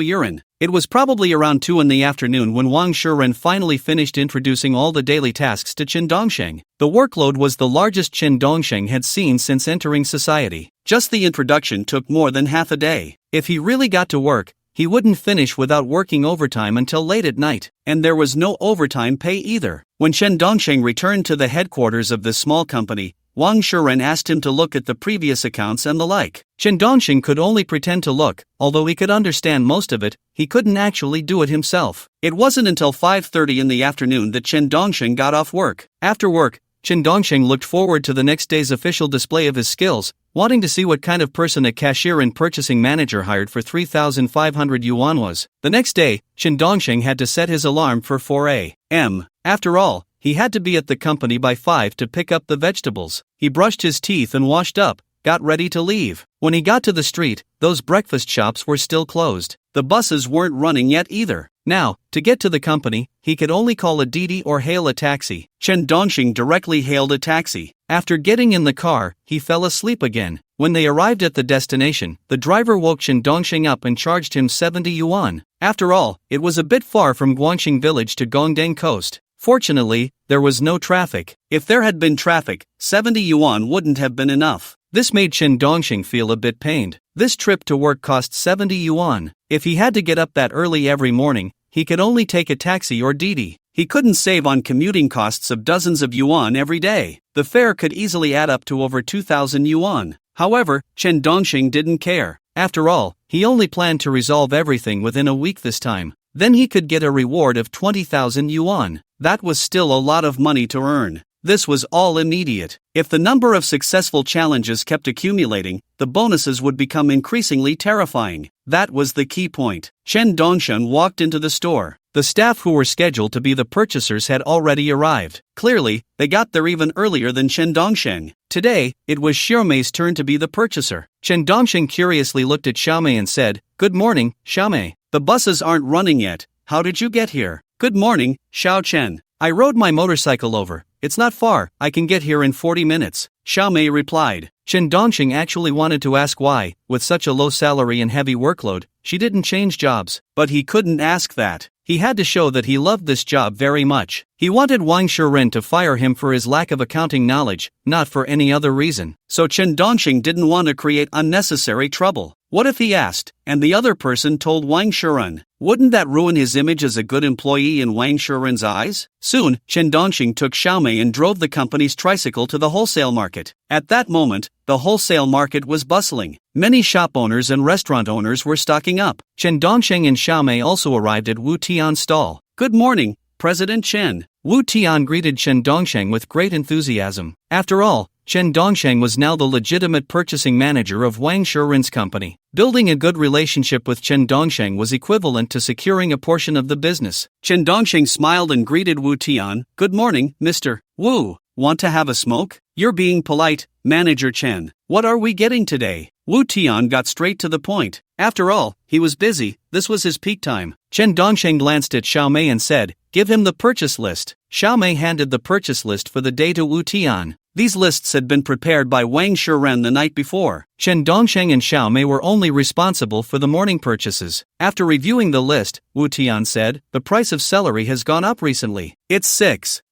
urine. It was probably around 2 in the afternoon when Wang Shirun finally finished introducing all the daily tasks to Chen Dongxing. The workload was the largest Chen Dongxing had seen since entering society. Just the introduction took more than half a day. If he really got to work, he wouldn't finish without working overtime until late at night, and there was no overtime pay either. When Chen Dongxing returned to the headquarters of this small company, Wang Shirun asked him to look at the previous accounts and the like. Chen Dongxing could only pretend to look, although he could understand most of it, he couldn't actually do it himself. It wasn't until 5:30 in the afternoon that Chen Dongxing got off work. After work, Chen Dongxing looked forward to the next day's official display of his skills, wanting to see what kind of person a cashier and purchasing manager hired for 3,500 yuan was. The next day, Chen Dongxing had to set his alarm for 4 a.m. After all, he had to be at the company by 5 to pick up the vegetables. He brushed his teeth and washed up, got ready to leave. When he got to the street, those breakfast shops were still closed. The buses weren't running yet either. Now, to get to the company, he could only call a Didi or hail a taxi. Chen Dongxing directly hailed a taxi. After getting in the car, he fell asleep again. When they arrived at the destination, the driver woke Chen Dongxing up and charged him 70 yuan. After all, it was a bit far from Guangxing village to Gongdeng coast. Fortunately, there was no traffic. If there had been traffic, 70 yuan wouldn't have been enough. This made Chen Dongxing feel a bit pained. This trip to work cost 70 yuan. If he had to get up that early every morning, he could only take a taxi or Didi. He couldn't save on commuting costs of dozens of yuan every day. The fare could easily add up to over 2,000 yuan. However, Chen Dongxing didn't care. After all, he only planned to resolve everything within a week this time. Then he could get a reward of 20,000 yuan. That was still a lot of money to earn. This was all immediate. If the number of successful challenges kept accumulating, the bonuses would become increasingly terrifying. That was the key point. Chen Dongxing walked into the store. The staff who were scheduled to be the purchasers had already arrived. Clearly, they got there even earlier than Chen Dongxing. Today, it was Xiaomei's turn to be the purchaser. Chen Dongxing curiously looked at Xiaomei and said, "Good morning, Xiaomei. The buses aren't running yet. How did you get here?" "Good morning, Xiao Chen. I rode my motorcycle over. It's not far, I can get here in 40 minutes. Xiaomei replied. Chen Dongxing actually wanted to ask why, with such a low salary and heavy workload, she didn't change jobs. But he couldn't ask that. He had to show that he loved this job very much. He wanted Wang Shirun to fire him for his lack of accounting knowledge, not for any other reason. So Chen Dongxing didn't want to create unnecessary trouble. What if he asked, and the other person told Wang Shirun? Wouldn't that ruin his image as a good employee in Wang Shirun's eyes? Soon, Chen Dongxing took Xiaomei and drove the company's tricycle to the wholesale market. At that moment, the wholesale market was bustling. Many shop owners and restaurant owners were stocking up. Chen Dongxing and Xiaomei also arrived at Wu Tian's stall. "Good morning, President Chen." Wu Tian greeted Chen Dongxing with great enthusiasm. After all, Chen Dongxing was now the legitimate purchasing manager of Wang Shirun's company. Building a good relationship with Chen Dongxing was equivalent to securing a portion of the business. Chen Dongxing smiled and greeted Wu Tian. "Good morning, Mr. Wu. Want to have a smoke?" "You're being polite, Manager Chen. What are we getting today?" Wu Tian got straight to the point. After all, he was busy. This was his peak time. Chen Dongxing glanced at Xiaomei and said, "Give him the purchase list." Xiaomei handed the purchase list for the day to Wu Tian. These lists had been prepared by Wang Shirun the night before. Chen Dongxing and Xiaomei were only responsible for the morning purchases. After reviewing the list, Wu Tian said, "The price of celery has gone up recently. It's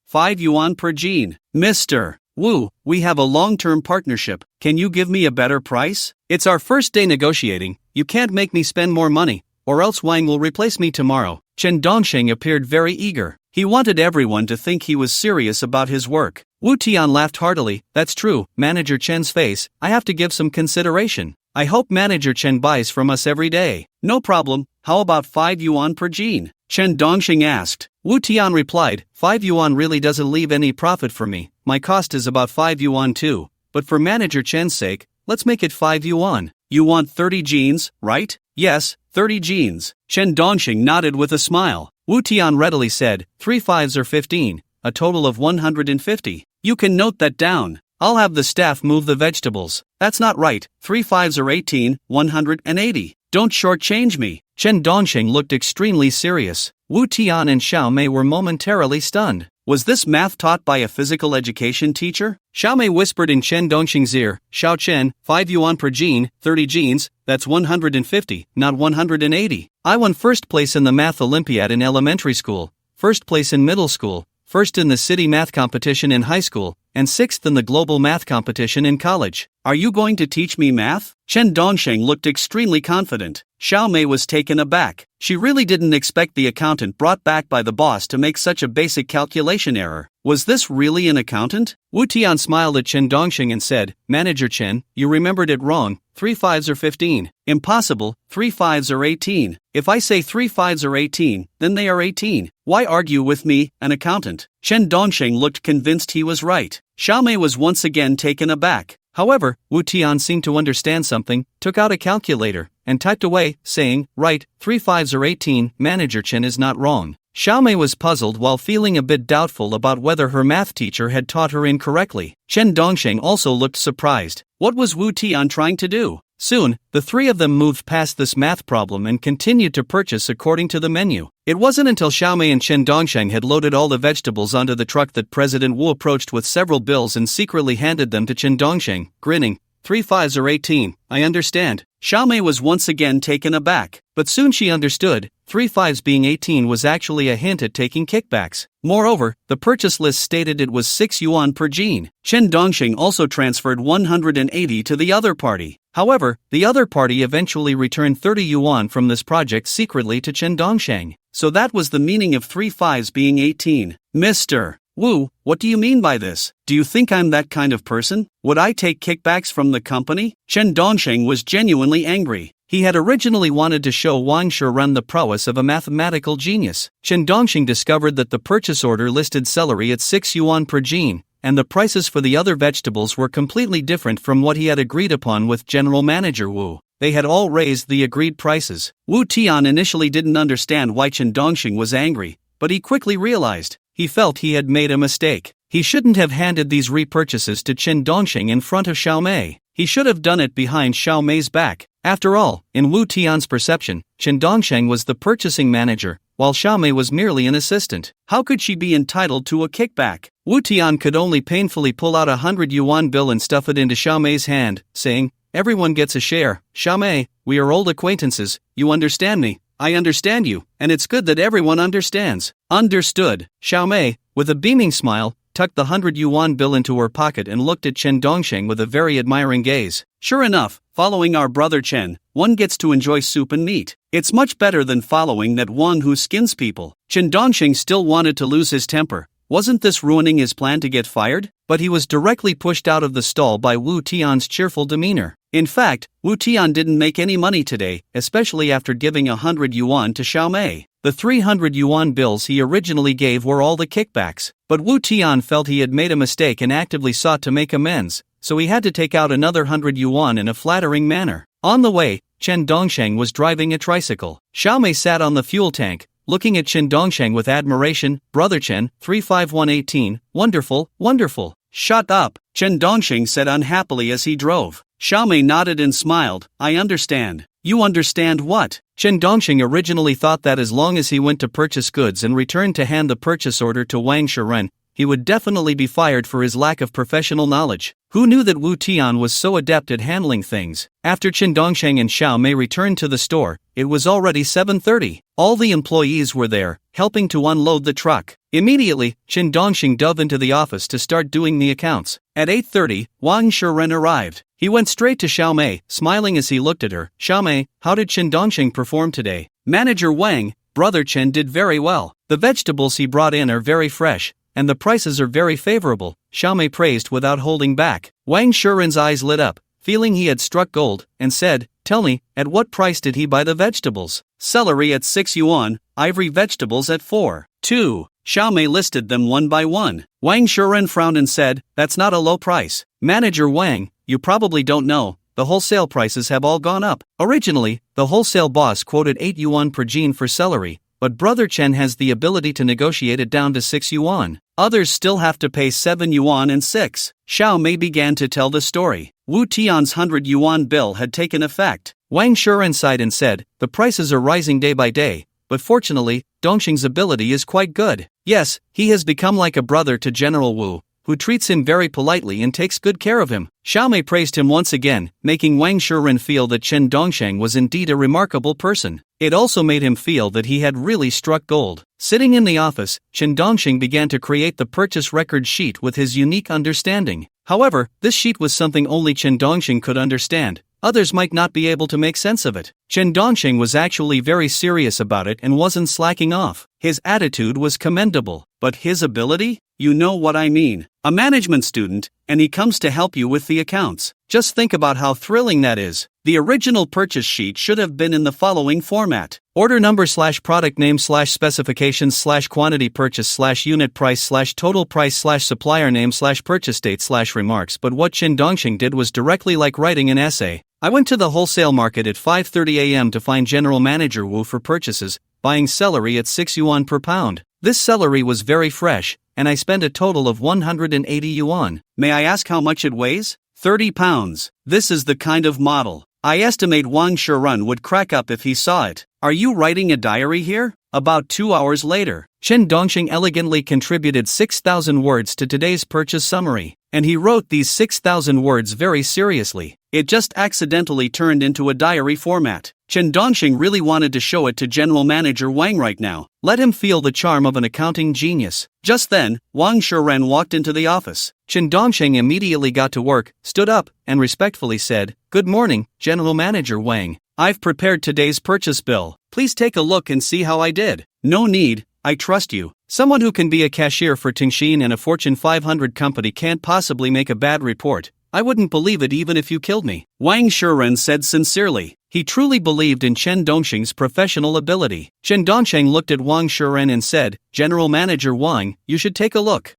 5 yuan per jean. Mr. Wu, we have a long-term partnership. Can you give me a better price? It's our first day negotiating. You can't make me spend more money, or else Wang will replace me tomorrow." Chen Dongxing appeared very eager. He wanted everyone to think he was serious about his work. Wu Tian laughed heartily. "That's true, Manager Chen's face. I have to give some consideration. I hope Manager Chen buys from us every day." "No problem. How about 5 yuan per jean?" Chen Dongxing asked. Wu Tian replied, 5 yuan really doesn't leave any profit for me. My cost is about 5 yuan too. But for Manager Chen's sake, let's make it 5 yuan. You want 30 jeans, right? Yes, 30 jeans. Chen Dongxing nodded with a smile. Wu Tian readily said, 3 fives are 15, a total of 150. You can note that down. I'll have the staff move the vegetables. That's not right, 3 fives are 18, 180. Don't shortchange me. Chen Dongxing looked extremely serious. Wu Tian and Xiao Mei were momentarily stunned. Was this math taught by a physical education teacher? Xiao Mei whispered in Chen Dongxing's ear, Xiao Chen, 5 yuan per jean, 30 jeans, that's 150, not 180. I won first place in the math Olympiad in elementary school, first place in middle school, first in the city math competition in high school, and sixth in the global math competition in college. Are you going to teach me math? Chen Dongxing looked extremely confident. Xiao Mei was taken aback. She really didn't expect the accountant brought back by the boss to make such a basic calculation error. Was this really an accountant? Wu Tian smiled at Chen Dongxing and said, Manager Chen, you remembered it wrong. 3 fives are 15. Impossible, 3 fives are 18. If I say 3 fives are 18, then they are 18. Why argue with me, an accountant? Chen Dongxing looked convinced he was right. Xiao Mei was once again taken aback. However, Wu Tian seemed to understand something, took out a calculator, and typed away, saying, right, 3 fives are 18, Manager Chen is not wrong. Xiao Mei was puzzled while feeling a bit doubtful about whether her math teacher had taught her incorrectly. Chen Dongxing also looked surprised. What was Wu Tian trying to do? Soon, the three of them moved past this math problem and continued to purchase according to the menu. It wasn't until Xiao Mei and Chen Dongxing had loaded all the vegetables onto the truck that President Wu approached with several bills and secretly handed them to Chen Dongxing, grinning. 3 fives are 18, I understand. Xiao Mei was once again taken aback, but soon she understood, 3 fives being 18 was actually a hint at taking kickbacks. Moreover, the purchase list stated it was 6 yuan per jean. Chen Dongxing also transferred 180 to the other party. However, the other party eventually returned 30 yuan from this project secretly to Chen Dongxing. So that was the meaning of 3 fives being 18. Mr. Wu, what do you mean by this? Do you think I'm that kind of person? Would I take kickbacks from the company? Chen Dongxing was genuinely angry. He had originally wanted to show Wang Shiren the prowess of a mathematical genius. Chen Dongxing discovered that the purchase order listed celery at 6 yuan per jean, and the prices for the other vegetables were completely different from what he had agreed upon with General Manager Wu. They had all raised the agreed prices. Wu Tian initially didn't understand why Chen Dongxing was angry, but he quickly realized. He felt he had made a mistake. He shouldn't have handed these repurchases to Chen Dongxing in front of Xiao Mei. He should have done it behind Xiao Mei's back. After all, in Wu Tian's perception, Chen Dongxing was the purchasing manager, while Xiao Mei was merely an assistant. How could she be entitled to a kickback? Wu Tian could only painfully pull out a 100 yuan bill and stuff it into Xiao Mei's hand, saying, everyone gets a share. Xiao Mei, we are old acquaintances, you understand me. I understand you, and it's good that everyone understands. Understood. Xiao Mei, with a beaming smile, tucked the 100 yuan bill into her pocket and looked at Chen Dongxing with a very admiring gaze. Sure enough, following our brother Chen, one gets to enjoy soup and meat. It's much better than following that one who skins people. Chen Dongxing still wanted to lose his temper. Wasn't this ruining his plan to get fired? But he was directly pushed out of the stall by Wu Tian's cheerful demeanor. In fact, Wu Tian didn't make any money today, especially after giving 100 yuan to Xiao Mei. The 300 yuan bills he originally gave were all the kickbacks, but Wu Tian felt he had made a mistake and actively sought to make amends, so he had to take out another 100 yuan in a flattering manner. On the way, Chen Dongxing was driving a tricycle. Xiao Mei sat on the fuel tank, looking at Chen Dongxing with admiration. Brother Chen, 35118, wonderful, wonderful. Shut up, Chen Dongxing said unhappily as he drove. Xiao Mei nodded and smiled. I understand. You understand what? Chen Dongxing originally thought that as long as he went to purchase goods and returned to hand the purchase order to Wang Shiren, he would definitely be fired for his lack of professional knowledge. Who knew that Wu Tian was so adept at handling things? After Chen Dongxing and Xiao Mei returned to the store, it was already 7:30. All the employees were there, helping to unload the truck. Immediately, Chen Dongxing dove into the office to start doing the accounts. At 8:30, Wang Shiren arrived. He went straight to Xiao Mei, smiling as he looked at her. Xiao Mei, how did Chen Dongxing perform today? Manager Wang, brother Chen did very well. The vegetables he brought in are very fresh, and the prices are very favorable, Xiao Mei praised without holding back. Wang Shiren's eyes lit up, feeling he had struck gold, and said, tell me, at what price did he buy the vegetables? Celery at 6 yuan, ivory vegetables at 4.2. Xiao Mei listed them one by one. Wang Shiren frowned and said, that's not a low price. Manager Wang, you probably don't know, the wholesale prices have all gone up. Originally, the wholesale boss quoted 8 yuan per jean for celery, but Brother Chen has the ability to negotiate it down to 6 yuan. Others still have to pay 7 yuan and 6. Xiao Mei began to tell the story. Wu Tian's 100 yuan bill had taken effect. Wang Shuren sighed and said, the prices are rising day by day, but fortunately, Dongxing's ability is quite good. Yes, he has become like a brother to General Wu, who treats him very politely and takes good care of him. Xiao Mei praised him once again, making Wang Shuren feel that Chen Dongsheng was indeed a remarkable person. It also made him feel that he had really struck gold. Sitting in the office, Chen Dongsheng began to create the purchase record sheet with his unique understanding. However, this sheet was something only Chen Dongsheng could understand. Others might not be able to make sense of it. Chen Dongsheng was actually very serious about it and wasn't slacking off. His attitude was commendable, but his ability? You know what I mean. A management student, and he comes to help you with the accounts. Just think about how thrilling that is. The original purchase sheet should have been in the following format. Order number / product name / specifications / quantity purchase / unit price / total price / supplier name / purchase date / remarks. But what Chen Dongsheng did was directly like writing an essay. I went to the wholesale market at 5:30 a.m. to find General Manager Wu for purchases, buying celery at 6 yuan per pound. This celery was very fresh, and I spent a total of 180 yuan. May I ask how much it weighs? 30 pounds. This is the kind of model I estimate Wang Shuren would crack up if he saw it. Are you writing a diary here? About 2 hours later, Chen Dongsheng elegantly contributed 6,000 words to today's purchase summary, and he wrote these 6,000 words very seriously. It just accidentally turned into a diary format. Chen Dongsheng really wanted to show it to General Manager Wang right now. Let him feel the charm of an accounting genius. Just then, Wang Shuren walked into the office. Chen Dongsheng immediately got to work, stood up, and respectfully said, "Good morning, General Manager Wang. I've prepared today's purchase bill. Please take a look and see how I did." "No need, I trust you. Someone who can be a cashier for Tingxin and a Fortune 500 company can't possibly make a bad report. I wouldn't believe it even if you killed me," Wang Shuren said sincerely. He truly believed in Chen Dongsheng's professional ability. Chen Dongsheng looked at Wang Shuren and said, "General Manager Wang, you should take a look."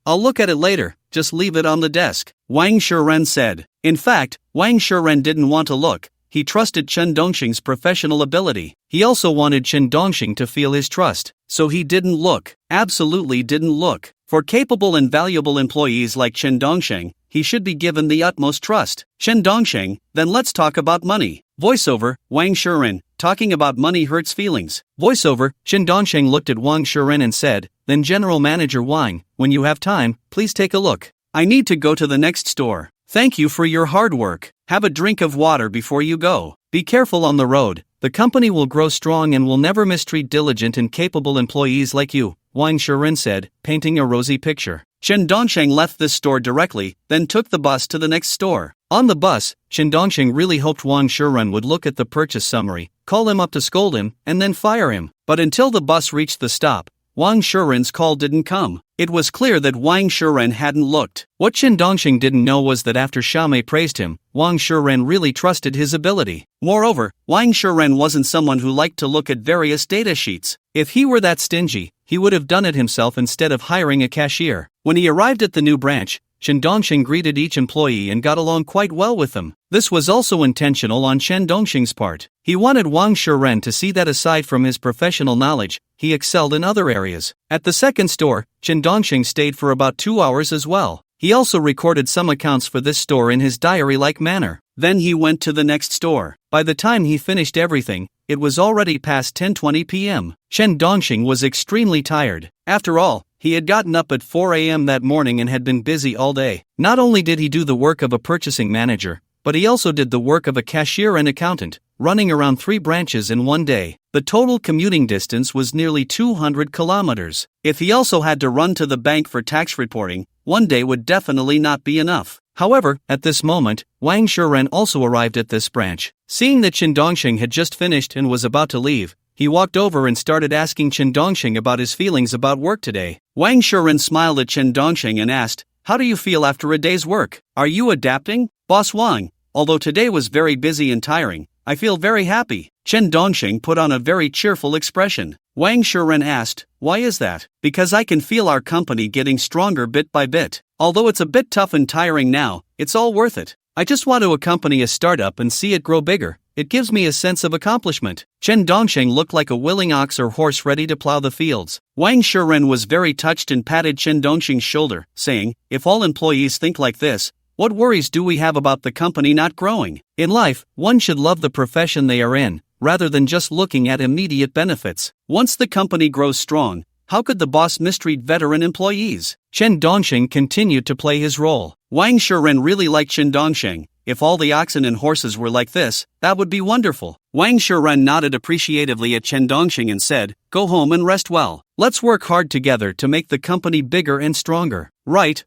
I'll look at it later, just leave it on the desk," Wang Shuren said. In fact, Wang Shuren didn't want to look. He trusted Chen Dongsheng's professional ability. He also wanted Chen Dongsheng to feel his trust. So he didn't look. Absolutely didn't look. For capable and valuable employees like Chen Dongsheng, he should be given the utmost trust. Chen Dongsheng, then let's talk about money. Voiceover, Wang Shuren, talking about money hurts feelings. Voiceover, Chen Dongsheng looked at Wang Shuren and said, "Then General Manager Wang, when you have time, please take a look. I need to go to the next store. Thank you for your hard work. Have a drink of water before you go. Be careful on the road. The company will grow strong and will never mistreat diligent and capable employees like you," Wang Shuren said, painting a rosy picture. Chen Dongsheng left this store directly, then took the bus to the next store. On the bus, Chen Dongsheng really hoped Wang Shuren would look at the purchase summary, call him up to scold him, and then fire him. But until the bus reached the stop, Wang Shuren's call didn't come. It was clear that Wang Shuren hadn't looked. What Chen Dongsheng didn't know was that after Xiao Mei praised him, Wang Shuren really trusted his ability. Moreover, Wang Shuren wasn't someone who liked to look at various data sheets. If he were that stingy, he would have done it himself instead of hiring a cashier. When he arrived at the new branch, Chen Dongsheng greeted each employee and got along quite well with them. This was also intentional on Chen Dongsheng's part. He wanted Wang Shuren to see that aside from his professional knowledge, he excelled in other areas. At the second store, Chen Dongsheng stayed for about 2 hours as well. He also recorded some accounts for this store in his diary-like manner. Then he went to the next store. By the time he finished everything, it was already past 10:20 p.m. Chen Dongsheng was extremely tired. After all, he had gotten up at 4 a.m. that morning and had been busy all day. Not only did he do the work of a purchasing manager, but he also did the work of a cashier and accountant, running around 3 branches in one day. The total commuting distance was nearly 200 kilometers. If he also had to run to the bank for tax reporting, one day would definitely not be enough. However, at this moment, Wang Shuren also arrived at this branch. Seeing that Chen Dongsheng had just finished and was about to leave, he walked over and started asking Chen Dongsheng about his feelings about work today. Wang Shuren smiled at Chen Dongsheng and asked, "How do you feel after a day's work? Are you adapting?" "Boss Wang, although today was very busy and tiring, I feel very happy." Chen Dongsheng put on a very cheerful expression. Wang Shuren asked, "Why is that?" "Because I can feel our company getting stronger bit by bit. Although it's a bit tough and tiring now, it's all worth it." I just want to accompany a startup and see it grow bigger. It gives me a sense of accomplishment. Chen Dongsheng looked like a willing ox or horse ready to plow the fields. Wang Shiren was very touched and patted Chen Dongsheng's shoulder, saying, "If all employees think like this, what worries do we have about the company not growing? In life, one should love the profession they are in, rather than just looking at immediate benefits. Once the company grows strong, how could the boss mistreat veteran employees?" Chen Dongsheng continued to play his role. Wang Shiren really liked Chen Dongsheng. If all the oxen and horses were like this, that would be wonderful. Wang Shiren nodded appreciatively at Chen Dongsheng and said, "Go home and rest well. Let's work hard together to make the company bigger and stronger." Right.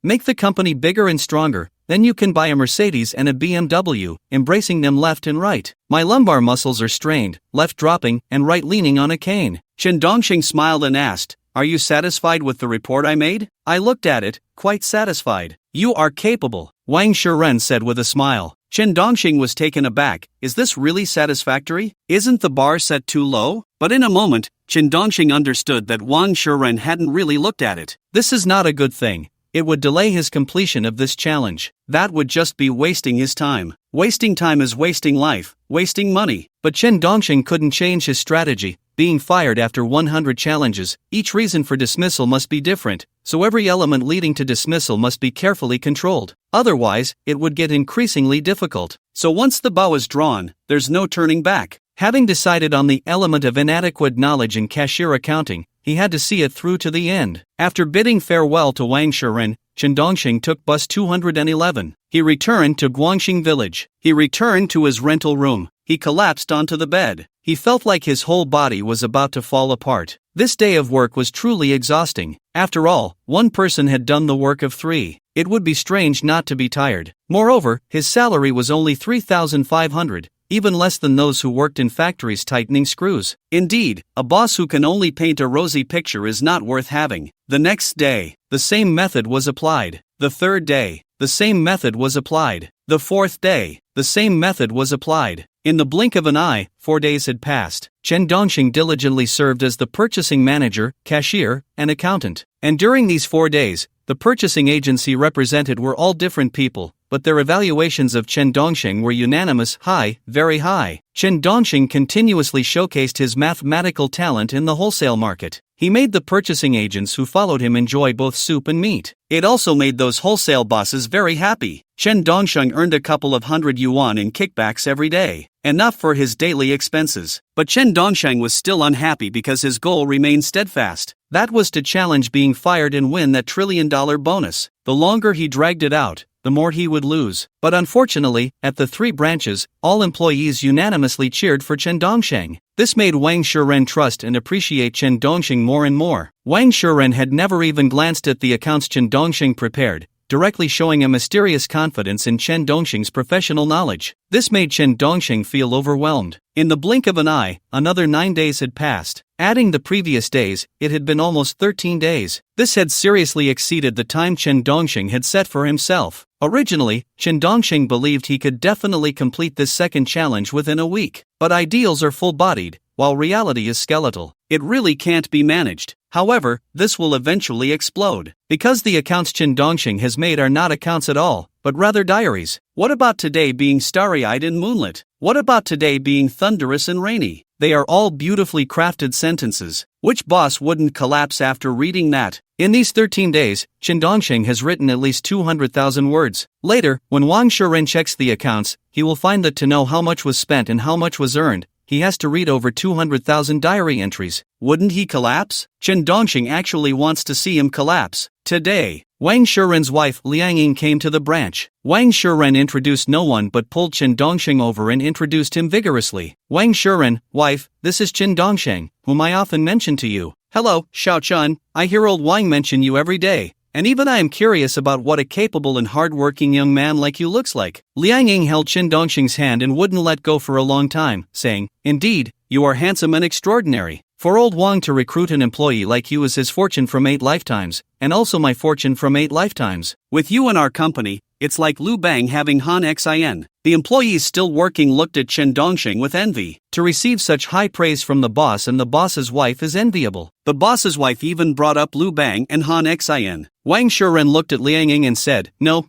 Make the company bigger and stronger, then you can buy a Mercedes and a BMW, embracing them left and right. My lumbar muscles are strained, left dropping and right leaning on a cane. Chen Dongsheng smiled and asked, "Are you satisfied with the report I made?" I looked at it, quite satisfied. "You are capable," Wang Shiren said with a smile. Chen Dongsheng was taken aback. Is this really satisfactory? Isn't the bar set too low? But in a moment, Chen Dongsheng understood that Wang Shiren hadn't really looked at it. This is not a good thing. It would delay his completion of this challenge. That would just be wasting his time. Wasting time is wasting life, wasting money. But Chen Dongsheng couldn't change his strategy. Being fired after 100 challenges, each reason for dismissal must be different, so every element leading to dismissal must be carefully controlled. Otherwise, it would get increasingly difficult. So once the bow is drawn, there's no turning back. Having decided on the element of inadequate knowledge in cashier accounting, he had to see it through to the end. After bidding farewell to Wang Shiren, Chen Dongsheng took bus 211. He returned to Guangxing village. He returned to his rental room. He collapsed onto the bed. He felt like his whole body was about to fall apart. This day of work was truly exhausting. After all, one person had done the work of 3. It would be strange not to be tired. Moreover, his salary was only 3,500. Even less than those who worked in factories tightening screws. Indeed, a boss who can only paint a rosy picture is not worth having. The next day, the same method was applied. The third day, the same method was applied. The fourth day, the same method was applied. In the blink of an eye, 4 days had passed. Chen Dongsheng diligently served as the purchasing manager, cashier, and accountant. And during these 4 days, the purchasing agency represented were all different people, but their evaluations of Chen Dongsheng were unanimous, high, very high. Chen Dongsheng continuously showcased his mathematical talent in the wholesale market. He made the purchasing agents who followed him enjoy both soup and meat. It also made those wholesale bosses very happy. Chen Dongsheng earned a couple of hundred yuan in kickbacks every day, enough for his daily expenses. But Chen Dongsheng was still unhappy because his goal remained steadfast. That was to challenge being fired and win that $1 trillion bonus. The longer he dragged it out, the more he would lose. But unfortunately, at the 3 branches, all employees unanimously cheered for Chen Dongsheng. This made Wang Shiren trust and appreciate Chen Dongsheng more and more. Wang Shiren had never even glanced at the accounts Chen Dongsheng prepared, directly showing a mysterious confidence in Chen Dongsheng's professional knowledge. This made Chen Dongsheng feel overwhelmed. In the blink of an eye, another 9 days had passed. Adding the previous days, it had been almost 13 days. This had seriously exceeded the time Chen Dongsheng had set for himself. Originally, Chen Dongsheng believed he could definitely complete this second challenge within a week. But ideals are full-bodied, while reality is skeletal. It really can't be managed. However, this will eventually explode. Because the accounts Chen Dongsheng has made are not accounts at all, but rather diaries. What about today being starry-eyed and moonlit? What about today being thunderous and rainy? They are all beautifully crafted sentences. Which boss wouldn't collapse after reading that? In these 13 days, Chen Dongsheng has written at least 200,000 words. Later, when Wang Shiren checks the accounts, he will find that to know how much was spent and how much was earned, he has to read over 200,000 diary entries. Wouldn't he collapse? Chen Dongsheng actually wants to see him collapse. Today, Wang Shiren's wife Liang Ying came to the branch. Wang Shiren introduced no one but pulled Chen Dongsheng over and introduced him vigorously. Wang Shiren, wife, this is Chen Dongsheng, whom I often mention to you. Hello, Xiao Chun, I hear old Wang mention you every day. And even I am curious about what a capable and hard-working young man like you looks like. Liang Ying held Chen Dongsheng's hand and wouldn't let go for a long time, saying, Indeed, you are handsome and extraordinary. For old Wang to recruit an employee like you is his fortune from 8 lifetimes, and also my fortune from 8 lifetimes. With you in our company, It's like Lu Bang having Han Xin. The employees still working looked at Chen Dongxing with envy. To receive such high praise from the boss and the boss's wife is enviable. The boss's wife even brought up Lu Bang and Han Xin. Wang Shuren looked at Liang Ying and said, No,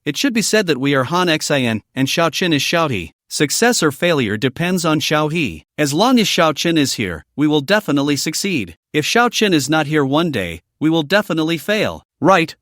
it should be said that we are Han Xin and Xiao Qin is Xiao He. Success or failure depends on Xiao He. As long as Xiao Qin is here, we will definitely succeed. If Xiao Qin is not here one day, we will definitely fail. Right.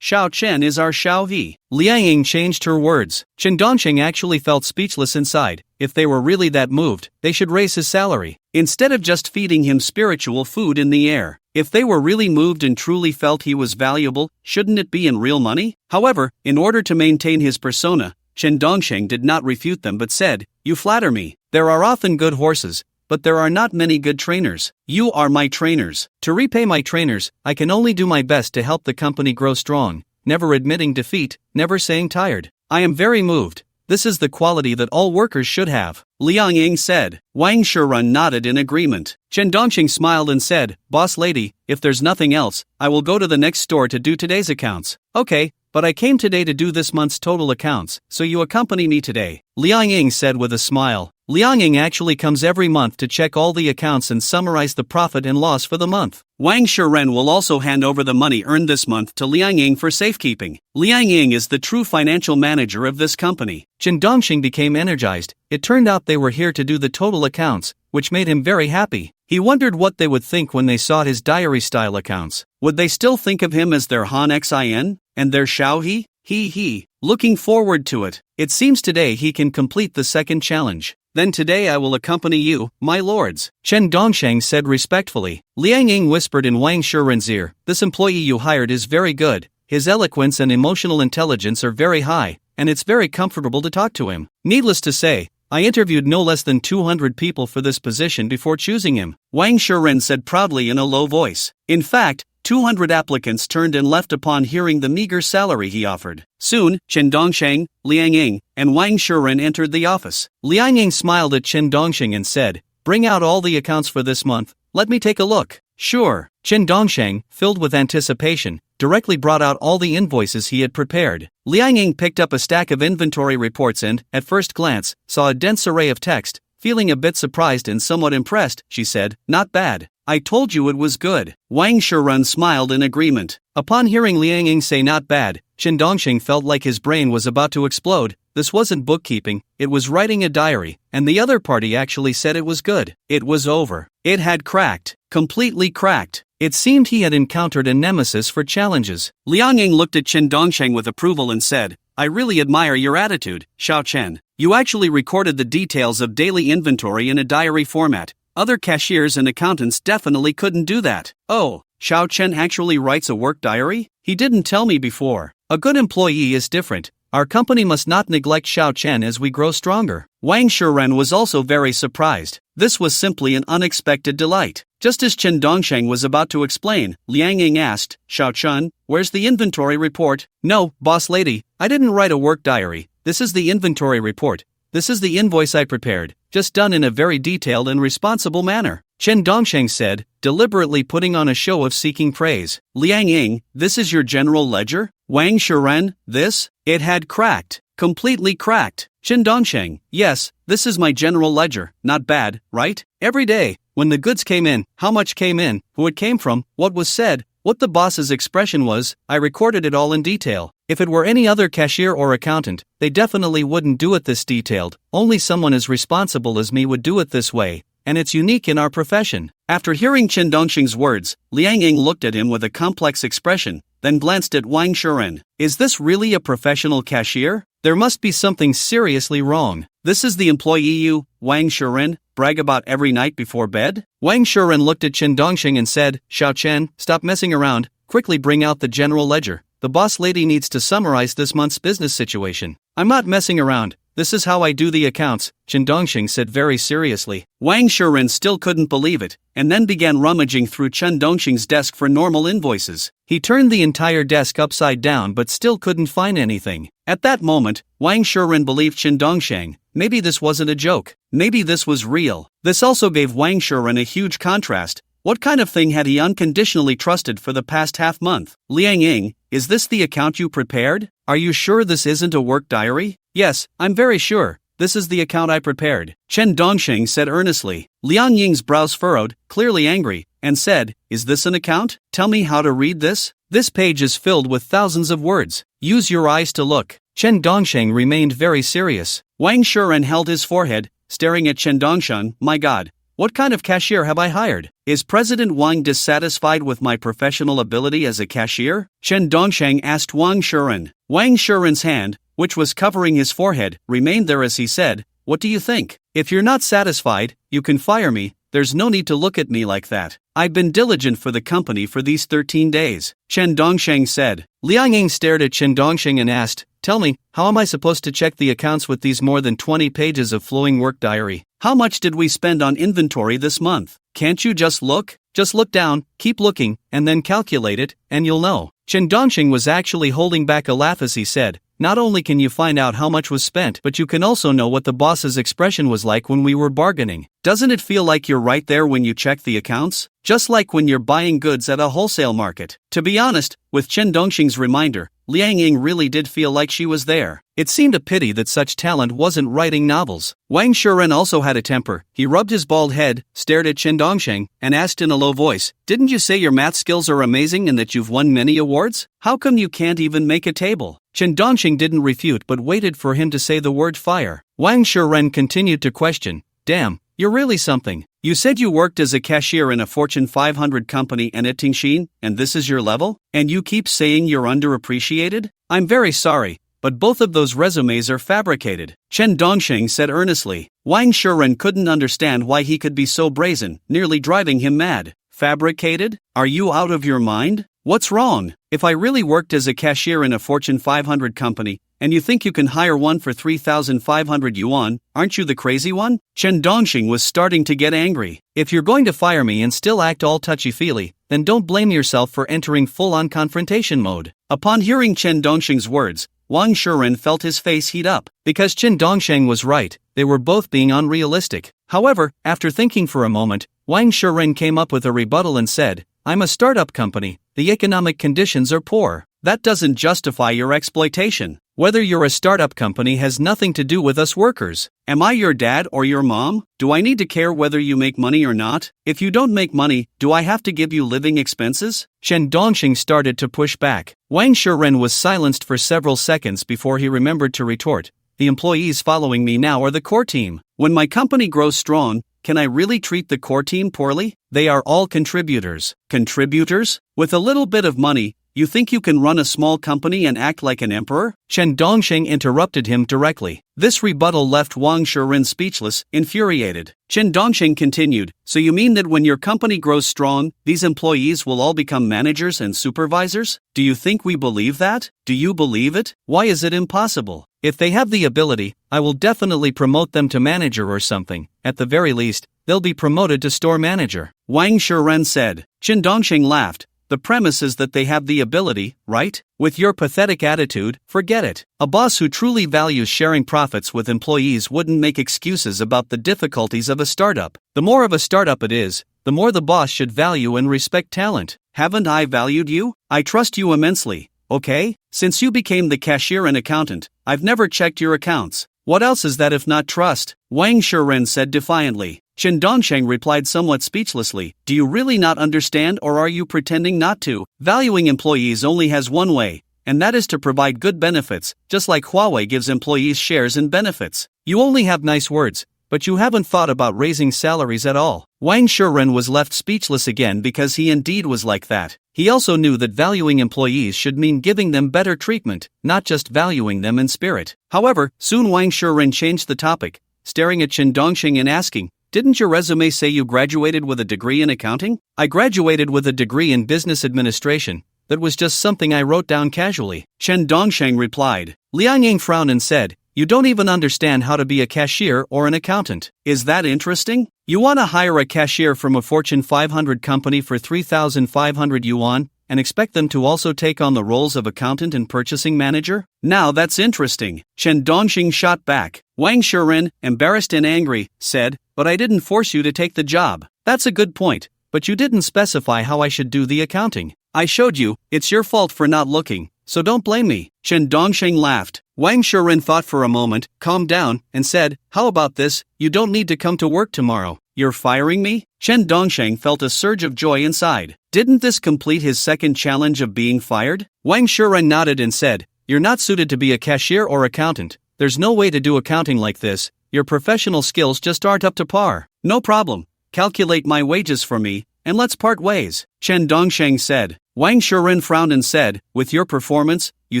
Xiao Chen is our Xiao He. Liang Ying changed her words. Chen Dongxing actually felt speechless inside. If they were really that moved, they should raise his salary, instead of just feeding him spiritual food in the air. If they were really moved and truly felt he was valuable, shouldn't it be in real money? However, in order to maintain his persona, Chen Dongxing did not refute them but said, You flatter me. There are often good horses, but there are not many good trainers. You are my trainers. To repay my trainers, I can only do my best to help the company grow strong, never admitting defeat, never saying tired. I am very moved. This is the quality that all workers should have. Liang Ying said. Wang Shurun nodded in agreement. Chen Dongxing smiled and said, Boss lady, if there's nothing else, I will go to the next store to do today's accounts. Okay, but I came today to do this month's total accounts, so you accompany me today. Liang Ying said with a smile. Liang Ying actually comes every month to check all the accounts and summarize the profit and loss for the month. Wang Shuren will also hand over the money earned this month to Liang Ying for safekeeping. Liang Ying is the true financial manager of this company. Chen Dongxing became energized. It turned out they were here to do the total accounts, which made him very happy. He wondered what they would think when they saw his diary-style accounts. Would they still think of him as their Han Xin and their Xiao He? Looking forward to it. It seems today he can complete the second challenge. Then today I will accompany you, my lords. Chen Dongxing said respectfully. Liang Ying whispered in Wang Shuren's ear, This employee you hired is very good. His eloquence and emotional intelligence are very high, and it's very comfortable to talk to him. Needless to say, I interviewed no less than 200 people for this position before choosing him. Wang Shuren said proudly in a low voice. In fact, 200 applicants turned and left upon hearing the meager salary he offered. Soon, Chen Dongxing, Liang Ying, and Wang Shuren entered the office. Liang Ying smiled at Chen Dongxing and said, Bring out all the accounts for this month, let me take a look. Sure. Chen Dongxing, filled with anticipation, directly brought out all the invoices he had prepared. Liang Ying picked up a stack of inventory reports and, at first glance, saw a dense array of text. Feeling a bit surprised and somewhat impressed, she said, Not bad. I told you it was good. Wang Shurun smiled in agreement. Upon hearing Liang Ying say not bad, Chen Dongxing felt like his brain was about to explode. This wasn't bookkeeping, it was writing a diary, and the other party actually said it was good. It was over. It had cracked. Completely cracked. It seemed he had encountered a nemesis for challenges. Liang Ying looked at Chen Dongxing with approval and said, I really admire your attitude, Xiao Chen. You actually recorded the details of daily inventory in a diary format. Other cashiers and accountants definitely couldn't do that. Oh, Xiao Chen actually writes a work diary? He didn't tell me before. A good employee is different. Our company must not neglect Xiao Chen as we grow stronger. Wang Shuren was also very surprised. This was simply an unexpected delight. Just as Chen Dongxing was about to explain, Liang Ying asked, Xiao Chen, where's the inventory report? No, boss lady, I didn't write a work diary. This is the inventory report. This is the invoice I prepared, just done in a very detailed and responsible manner. Chen Dongxing said, deliberately putting on a show of seeking praise. Liang Ying, this is your general ledger? Wang Shuren, this? It had cracked. Completely cracked. Chen Dongxing, yes, this is my general ledger. Not bad, right? Every day, when the goods came in, how much came in, who it came from, what was said, what the boss's expression was, I recorded it all in detail. If it were any other cashier or accountant, they definitely wouldn't do it this detailed. Only someone as responsible as me would do it this way, and it's unique in our profession. After hearing Chen Dongxing's words, Liang Ying looked at him with a complex expression, then glanced at Wang Shuren. Is this really a professional cashier? There must be something seriously wrong. This is the employee you, Wang Shuren, brag about every night before bed? Wang Shuren looked at Chen Dongxing and said, Xiao Chen, stop messing around, quickly bring out the general ledger. The boss lady needs to summarize this month's business situation. I'm not messing around. This is how I do the accounts, Chen Dongxing said very seriously. Wang Shuren still couldn't believe it, and then began rummaging through Chen Dongxing's desk for normal invoices. He turned the entire desk upside down but still couldn't find anything. At that moment, Wang Shuren believed Chen Dongxing. Maybe this wasn't a joke. Maybe this was real. This also gave Wang Shuren a huge contrast. What kind of thing had he unconditionally trusted for the past half-month? Liang Ying, is this the account you prepared? Are you sure this isn't a work diary? Yes, I'm very sure. This is the account I prepared, Chen Dongsheng said earnestly. Liang Ying's brows furrowed, clearly angry, and said, Is this an account? Tell me how to read this? This page is filled with thousands of words. Use your eyes to look. Chen Dongsheng remained very serious. Wang Shuren held his forehead, staring at Chen Dongsheng. My God, what kind of cashier have I hired? Is President Wang dissatisfied with my professional ability as a cashier? Chen Dongsheng asked Wang Shuren. Wang Shuren's hand, which was covering his forehead, remained there as he said, What do you think? If you're not satisfied, you can fire me. There's no need to look at me like that. I've been diligent for the company for these 13 days, Chen Dongsheng said. Liang Ying stared at Chen Dongsheng and asked, Tell me, how am I supposed to check the accounts with these more than 20 pages of flowing work diary? How much did we spend on inventory this month? Can't you just look? Just look down, keep looking, and then calculate it, and you'll know. Chen Dongsheng was actually holding back a laugh as he said, Not only can you find out how much was spent, but you can also know what the boss's expression was like when we were bargaining. Doesn't it feel like you're right there when you check the accounts? Just like when you're buying goods at a wholesale market. To be honest, with Chen Dongsheng's reminder, Liang Ying really did feel like she was there. It seemed a pity that such talent wasn't writing novels. Wang Shuren also had a temper. He rubbed his bald head, stared at Chen Dongsheng, and asked in a low voice, Didn't you say your math skills are amazing and that you've won many awards? How come you can't even make a table? Chen Dongsheng didn't refute but waited for him to say the word fire. Wang Shuren continued to question, Damn, you're really something. You said you worked as a cashier in a Fortune 500 company and at Tingshin, and this is your level? And you keep saying you're underappreciated? I'm very sorry, but both of those resumes are fabricated, Chen Dongsheng said earnestly. Wang Shuren couldn't understand why he could be so brazen, nearly driving him mad. Fabricated? Are you out of your mind? What's wrong? If I really worked as a cashier in a Fortune 500 company, and you think you can hire one for 3,500 yuan, aren't you the crazy one? Chen Dongsheng was starting to get angry. If you're going to fire me and still act all touchy-feely, then don't blame yourself for entering full-on confrontation mode. Upon hearing Chen Dongsheng's words, Wang Shuren felt his face heat up. Because Chen Dongsheng was right, they were both being unrealistic. However, after thinking for a moment, Wang Shuren came up with a rebuttal and said, I'm a startup company, the economic conditions are poor. That doesn't justify your exploitation. Whether you're a startup company has nothing to do with us workers. Am I your dad or your mom? Do I need to care whether you make money or not? If you don't make money, do I have to give you living expenses? Chen Dongsheng started to push back. Wang Shuren was silenced for several seconds before he remembered to retort. The employees following me now are the core team. When my company grows strong, can I really treat the core team poorly? They are all contributors. Contributors? With a little bit of money, you think you can run a small company and act like an emperor? Chen Dongsheng interrupted him directly. This rebuttal left Wang Shuren speechless, infuriated. Chen Dongsheng continued, So you mean that when your company grows strong, these employees will all become managers and supervisors? Do you think we believe that? Do you believe it? Why is it impossible? If they have the ability, I will definitely promote them to manager or something. At the very least, they'll be promoted to store manager, Wang Shuren said. Chen Dongsheng laughed. The premise is that they have the ability, right? With your pathetic attitude, forget it. A boss who truly values sharing profits with employees wouldn't make excuses about the difficulties of a startup. The more of a startup it is, the more the boss should value and respect talent. Haven't I valued you? I trust you immensely, okay? Since you became the cashier and accountant, I've never checked your accounts. What else is that if not trust? Wang Shuren said defiantly. Chen Dongsheng replied somewhat speechlessly, Do you really not understand or are you pretending not to? Valuing employees only has one way, and that is to provide good benefits, just like Huawei gives employees shares and benefits. You only have nice words, but you haven't thought about raising salaries at all. Wang Shuren was left speechless again because he indeed was like that. He also knew that valuing employees should mean giving them better treatment, not just valuing them in spirit. However, soon Wang Shuren changed the topic, staring at Chen Dongsheng and asking, Didn't your resume say you graduated with a degree in accounting? I graduated with a degree in business administration. That was just something I wrote down casually, Chen Dongsheng replied. Liang Ying frowned and said, You don't even understand how to be a cashier or an accountant. Is that interesting? You want to hire a cashier from a Fortune 500 company for 3,500 yuan and expect them to also take on the roles of accountant and purchasing manager? Now that's interesting, Chen Dongsheng shot back. Wang Shuren, embarrassed and angry, said, But I didn't force you to take the job. That's a good point, but you didn't specify how I should do the accounting. I showed you, it's your fault for not looking, so don't blame me." Chen Dongsheng laughed. Wang Shuren thought for a moment, calmed down, and said, "How about this? You don't need to come to work tomorrow. You're firing me?" Chen Dongsheng felt a surge of joy inside. Didn't this complete his second challenge of being fired? Wang Shuren nodded and said, "You're not suited to be a cashier or accountant. There's no way to do accounting like this. Your professional skills just aren't up to par." "No problem. Calculate my wages for me, and let's part ways," Chen Dongsheng said. Wang Shuren frowned and said, "With your performance, you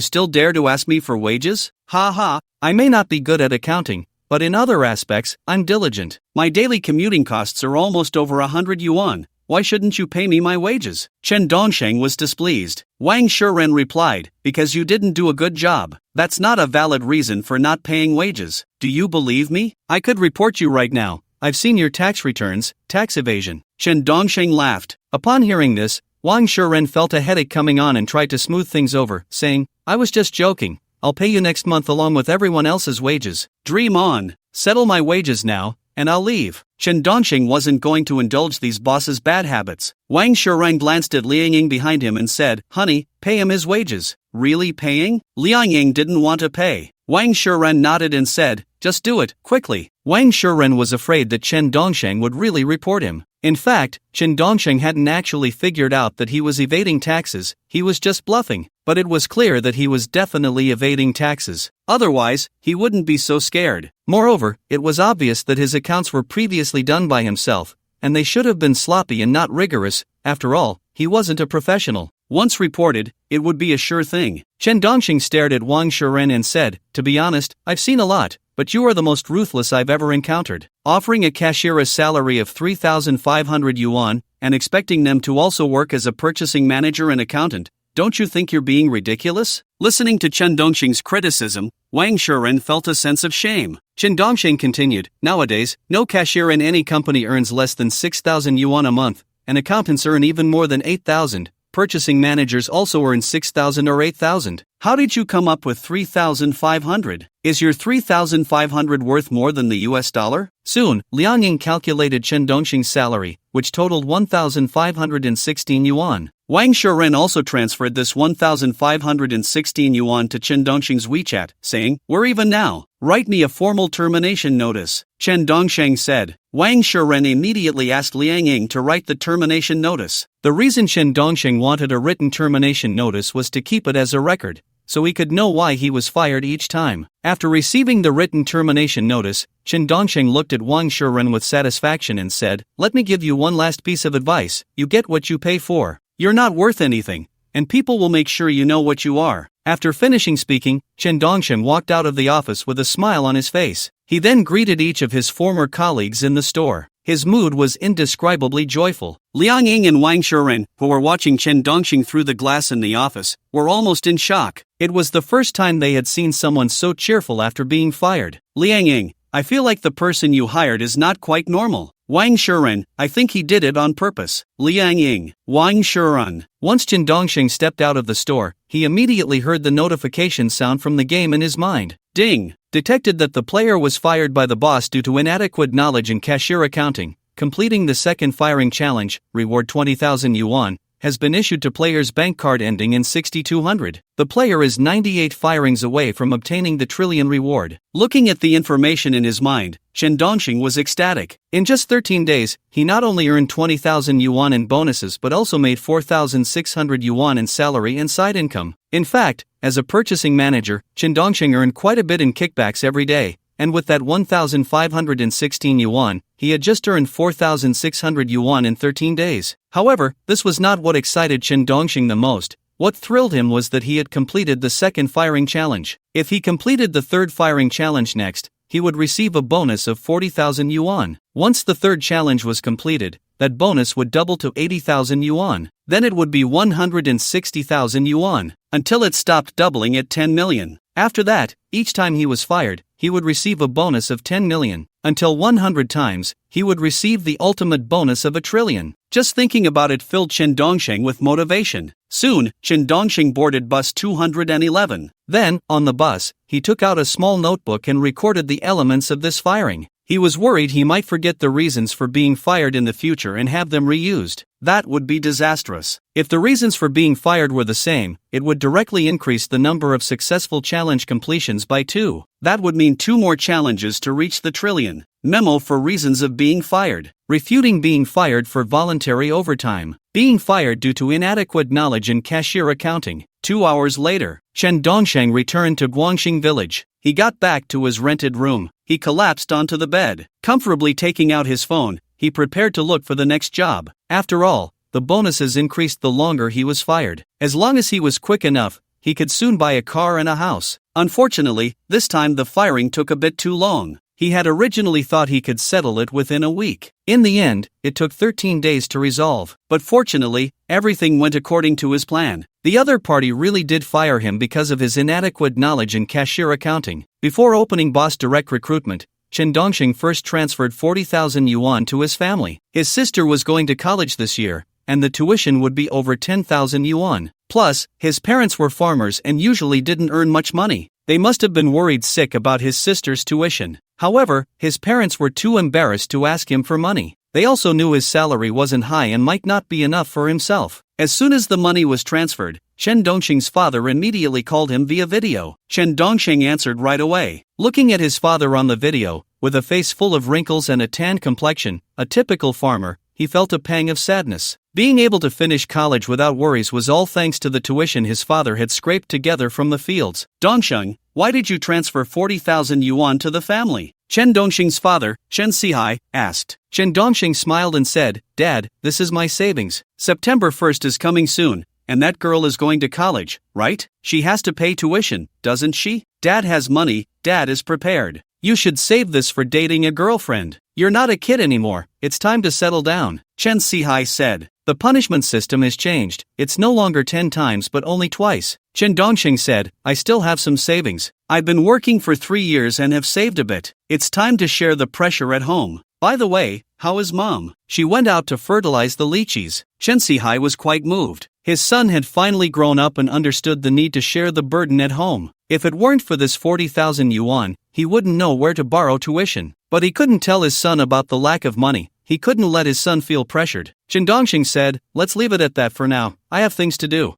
still dare to ask me for wages? Ha ha, I may not be good at accounting, but in other aspects, I'm diligent. My daily commuting costs are almost over 100 yuan. Why shouldn't you pay me my wages?" Chen Dongsheng was displeased. Wang Shuren replied, "Because you didn't do a good job. That's not a valid reason for not paying wages. Do you believe me? I could report you right now. I've seen your tax returns, tax evasion." Chen Dongsheng laughed. Upon hearing this, Wang Shuren felt a headache coming on and tried to smooth things over, saying, "I was just joking. I'll pay you next month along with everyone else's wages." "Dream on. Settle my wages now, and I'll leave." Chen Dongsheng wasn't going to indulge these boss's bad habits. Wang Shuren glanced at Liang Ying behind him and said, "Honey, pay him his wages." "Really paying?" Liang Ying didn't want to pay. Wang Shuren nodded and said, "Just do it, quickly." Wang Shuren was afraid that Chen Dongsheng would really report him. In fact, Chen Dongsheng hadn't actually figured out that he was evading taxes, he was just bluffing, but it was clear that he was definitely evading taxes. Otherwise, he wouldn't be so scared. Moreover, it was obvious that his accounts were previously done by himself, and they should have been sloppy and not rigorous. After all, he wasn't a professional. Once reported, it would be a sure thing. Chen Dongsheng stared at Wang Shuren and said, "To be honest, I've seen a lot, but you are the most ruthless I've ever encountered. Offering a cashier a salary of 3,500 yuan, and expecting them to also work as a purchasing manager and accountant, don't you think you're being ridiculous?" Listening to Chen Dongsheng's criticism, Wang Shuren felt a sense of shame. Chen Dongsheng continued, "Nowadays, no cashier in any company earns less than 6,000 yuan a month, and accountants earn even more than 8,000. Purchasing managers also earn 6,000 or 8,000. How did you come up with 3,500? Is your 3,500 worth more than the US dollar?" Soon, Liang Ying calculated Chen Dongsheng's salary, which totaled 1,516 yuan. Wang Shuren also transferred this 1,516 yuan to Chen Dongsheng's WeChat, saying, "We're even now. Write me a formal termination notice." Chen Dongsheng said. Wang Shuren immediately asked Liang Ying to write the termination notice. The reason Chen Dongsheng wanted a written termination notice was to keep it as a record, so he could know why he was fired each time. After receiving the written termination notice, Chen Dongsheng looked at Wang Shuren with satisfaction and said, "Let me give you one last piece of advice. You get what you pay for. You're not worth anything, and people will make sure you know what you are." After finishing speaking, Chen Dongsheng walked out of the office with a smile on his face. He then greeted each of his former colleagues in the store. His mood was indescribably joyful. Liang Ying and Wang Shuren, who were watching Chen Dongsheng through the glass in the office, were almost in shock. It was the first time they had seen someone so cheerful after being fired. "Liang Ying, I feel like the person you hired is not quite normal." Wang Shuren, "I think he did it on purpose." Liang Ying, Wang Shuren. Once Chen Dongsheng stepped out of the store, he immediately heard the notification sound from the game in his mind. Ding! Detected that the player was fired by the boss due to inadequate knowledge in cashier accounting. Completing the second firing challenge, reward 20,000 yuan, has been issued to player's bank card ending in 6200. The player is 98 firings away from obtaining the trillion reward. Looking at the information in his mind, Chen Dongsheng was ecstatic. In just 13 days, he not only earned 20,000 yuan in bonuses but also made 4,600 yuan in salary and side income. In fact, as a purchasing manager, Chen Dongsheng earned quite a bit in kickbacks every day, and with that 1,516 yuan, he had just earned 4,600 yuan in 13 days. However, this was not what excited Chen Dongsheng the most. What thrilled him was that he had completed the second firing challenge. If he completed the third firing challenge next, he would receive a bonus of 40,000 yuan. Once the third challenge was completed, that bonus would double to 80,000 yuan. Then it would be 160,000 yuan, until it stopped doubling at 10 million. After that, each time he was fired, he would receive a bonus of 10 million. Until 100 times, he would receive the ultimate bonus of 1 trillion. Just thinking about it filled Chen Dongsheng with motivation. Soon, Chen Dongsheng boarded bus 211. Then, on the bus, he took out a small notebook and recorded the elements of this firing. He was worried he might forget the reasons for being fired in the future and have them reused. That would be disastrous. If the reasons for being fired were the same, it would directly increase the number of successful challenge completions by 2. That would mean 2 more challenges to reach the trillion. Memo for reasons of being fired. Refuting being fired for voluntary overtime. Being fired due to inadequate knowledge in cashier accounting. 2 hours later, Chen Dongsheng returned to Guangxing village. He got back to his rented room. He collapsed onto the bed. Comfortably taking out his phone, he prepared to look for the next job. After all, the bonuses increased the longer he was fired. As long as he was quick enough, he could soon buy a car and a house. Unfortunately, this time the firing took a bit too long. He had originally thought he could settle it within a week. In the end, it took 13 days to resolve. But fortunately, everything went according to his plan. The other party really did fire him because of his inadequate knowledge in cashier accounting. Before opening Boss Direct Recruitment, Chen Dongxing first transferred 40,000 yuan to his family. His sister was going to college this year, and the tuition would be over 10,000 yuan. Plus, his parents were farmers and usually didn't earn much money. They must have been worried sick about his sister's tuition. However, his parents were too embarrassed to ask him for money. They also knew his salary wasn't high and might not be enough for himself. As soon as the money was transferred, Chen Dongxing's father immediately called him via video. Chen Dongxing answered right away. Looking at his father on the video, with a face full of wrinkles and a tanned complexion, a typical farmer, he felt a pang of sadness. Being able to finish college without worries was all thanks to the tuition his father had scraped together from the fields. Dongsheng, why did you transfer 40,000 yuan to the family? Chen Dongxing's father, Chen Sihai, asked. Chen Dongxing smiled and said, Dad, this is my savings. September 1st is coming soon, and that girl is going to college, right? She has to pay tuition, doesn't she? Dad has money, Dad is prepared. You should save this for dating a girlfriend. You're not a kid anymore, it's time to settle down, Chen Sihai said. The punishment system has changed, it's no longer 10 times but only twice. Chen Dongxing said, I still have some savings. I've been working for 3 years and have saved a bit. It's time to share the pressure at home. By the way, how is Mom? She went out to fertilize the lychees. Chen Sihai was quite moved. His son had finally grown up and understood the need to share the burden at home. If it weren't for this 40,000 yuan, he wouldn't know where to borrow tuition. But he couldn't tell his son about the lack of money. He couldn't let his son feel pressured. Chen Dongxing said, let's leave it at that for now. I have things to do.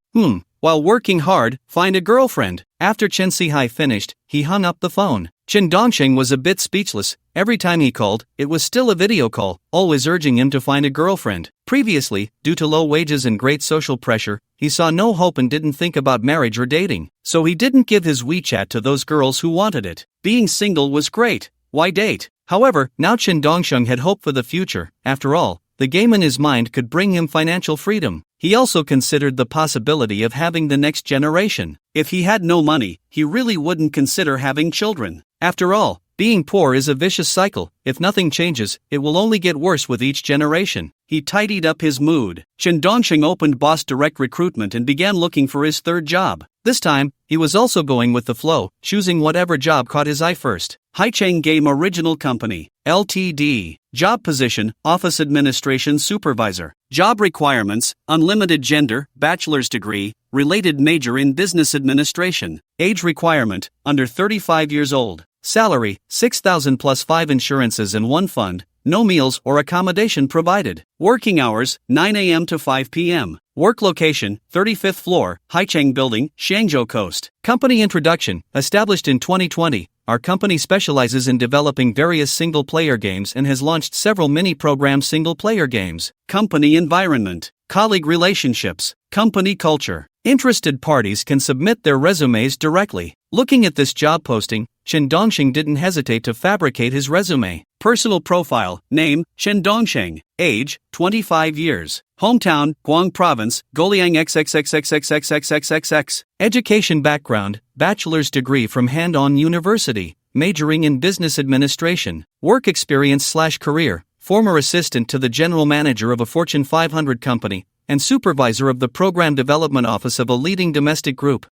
While working hard, find a girlfriend. After Chen Sihai finished, he hung up the phone. Chen Dongxing was a bit speechless. Every time he called, it was still a video call, always urging him to find a girlfriend. Previously, due to low wages and great social pressure, he saw no hope and didn't think about marriage or dating. So he didn't give his WeChat to those girls who wanted it. Being single was great. Why date? However, now Chen Dongsheng had hope for the future. After all, the game in his mind could bring him financial freedom. He also considered the possibility of having the next generation. If he had no money, he really wouldn't consider having children. After all, being poor is a vicious cycle. If nothing changes, it will only get worse with each generation. He tidied up his mood. Chen Dongsheng opened Boss Direct Recruitment and began looking for his third job. This time, he was also going with the flow, choosing whatever job caught his eye first. Haicheng Game Original Company, Ltd. Job position, Office Administration Supervisor. Job requirements, unlimited gender, bachelor's degree, related major in business administration. Age requirement, under 35 years old. Salary, 6,000 plus 5 insurances and 1 fund. No meals or accommodation provided. Working hours, 9 a.m. to 5 p.m. Work location, 35th floor, Haicheng Building, Shangzhou Coast. Company introduction, established in 2020. Our company specializes in developing various single-player games and has launched several mini-program single-player games. Company environment, colleague relationships, company culture. Interested parties can submit their resumes directly. Looking at this job posting, Chen Dongsheng didn't hesitate to fabricate his resume. Personal profile, name, Chen Dongsheng, age, 25 years. Hometown, Guang Province, Goliang XXXXXXXXXX. Education background, bachelor's degree from Hand-On University, majoring in business administration. Work experience/career, former assistant to the general manager of a Fortune 500 company, and supervisor of the program development office of a leading domestic group.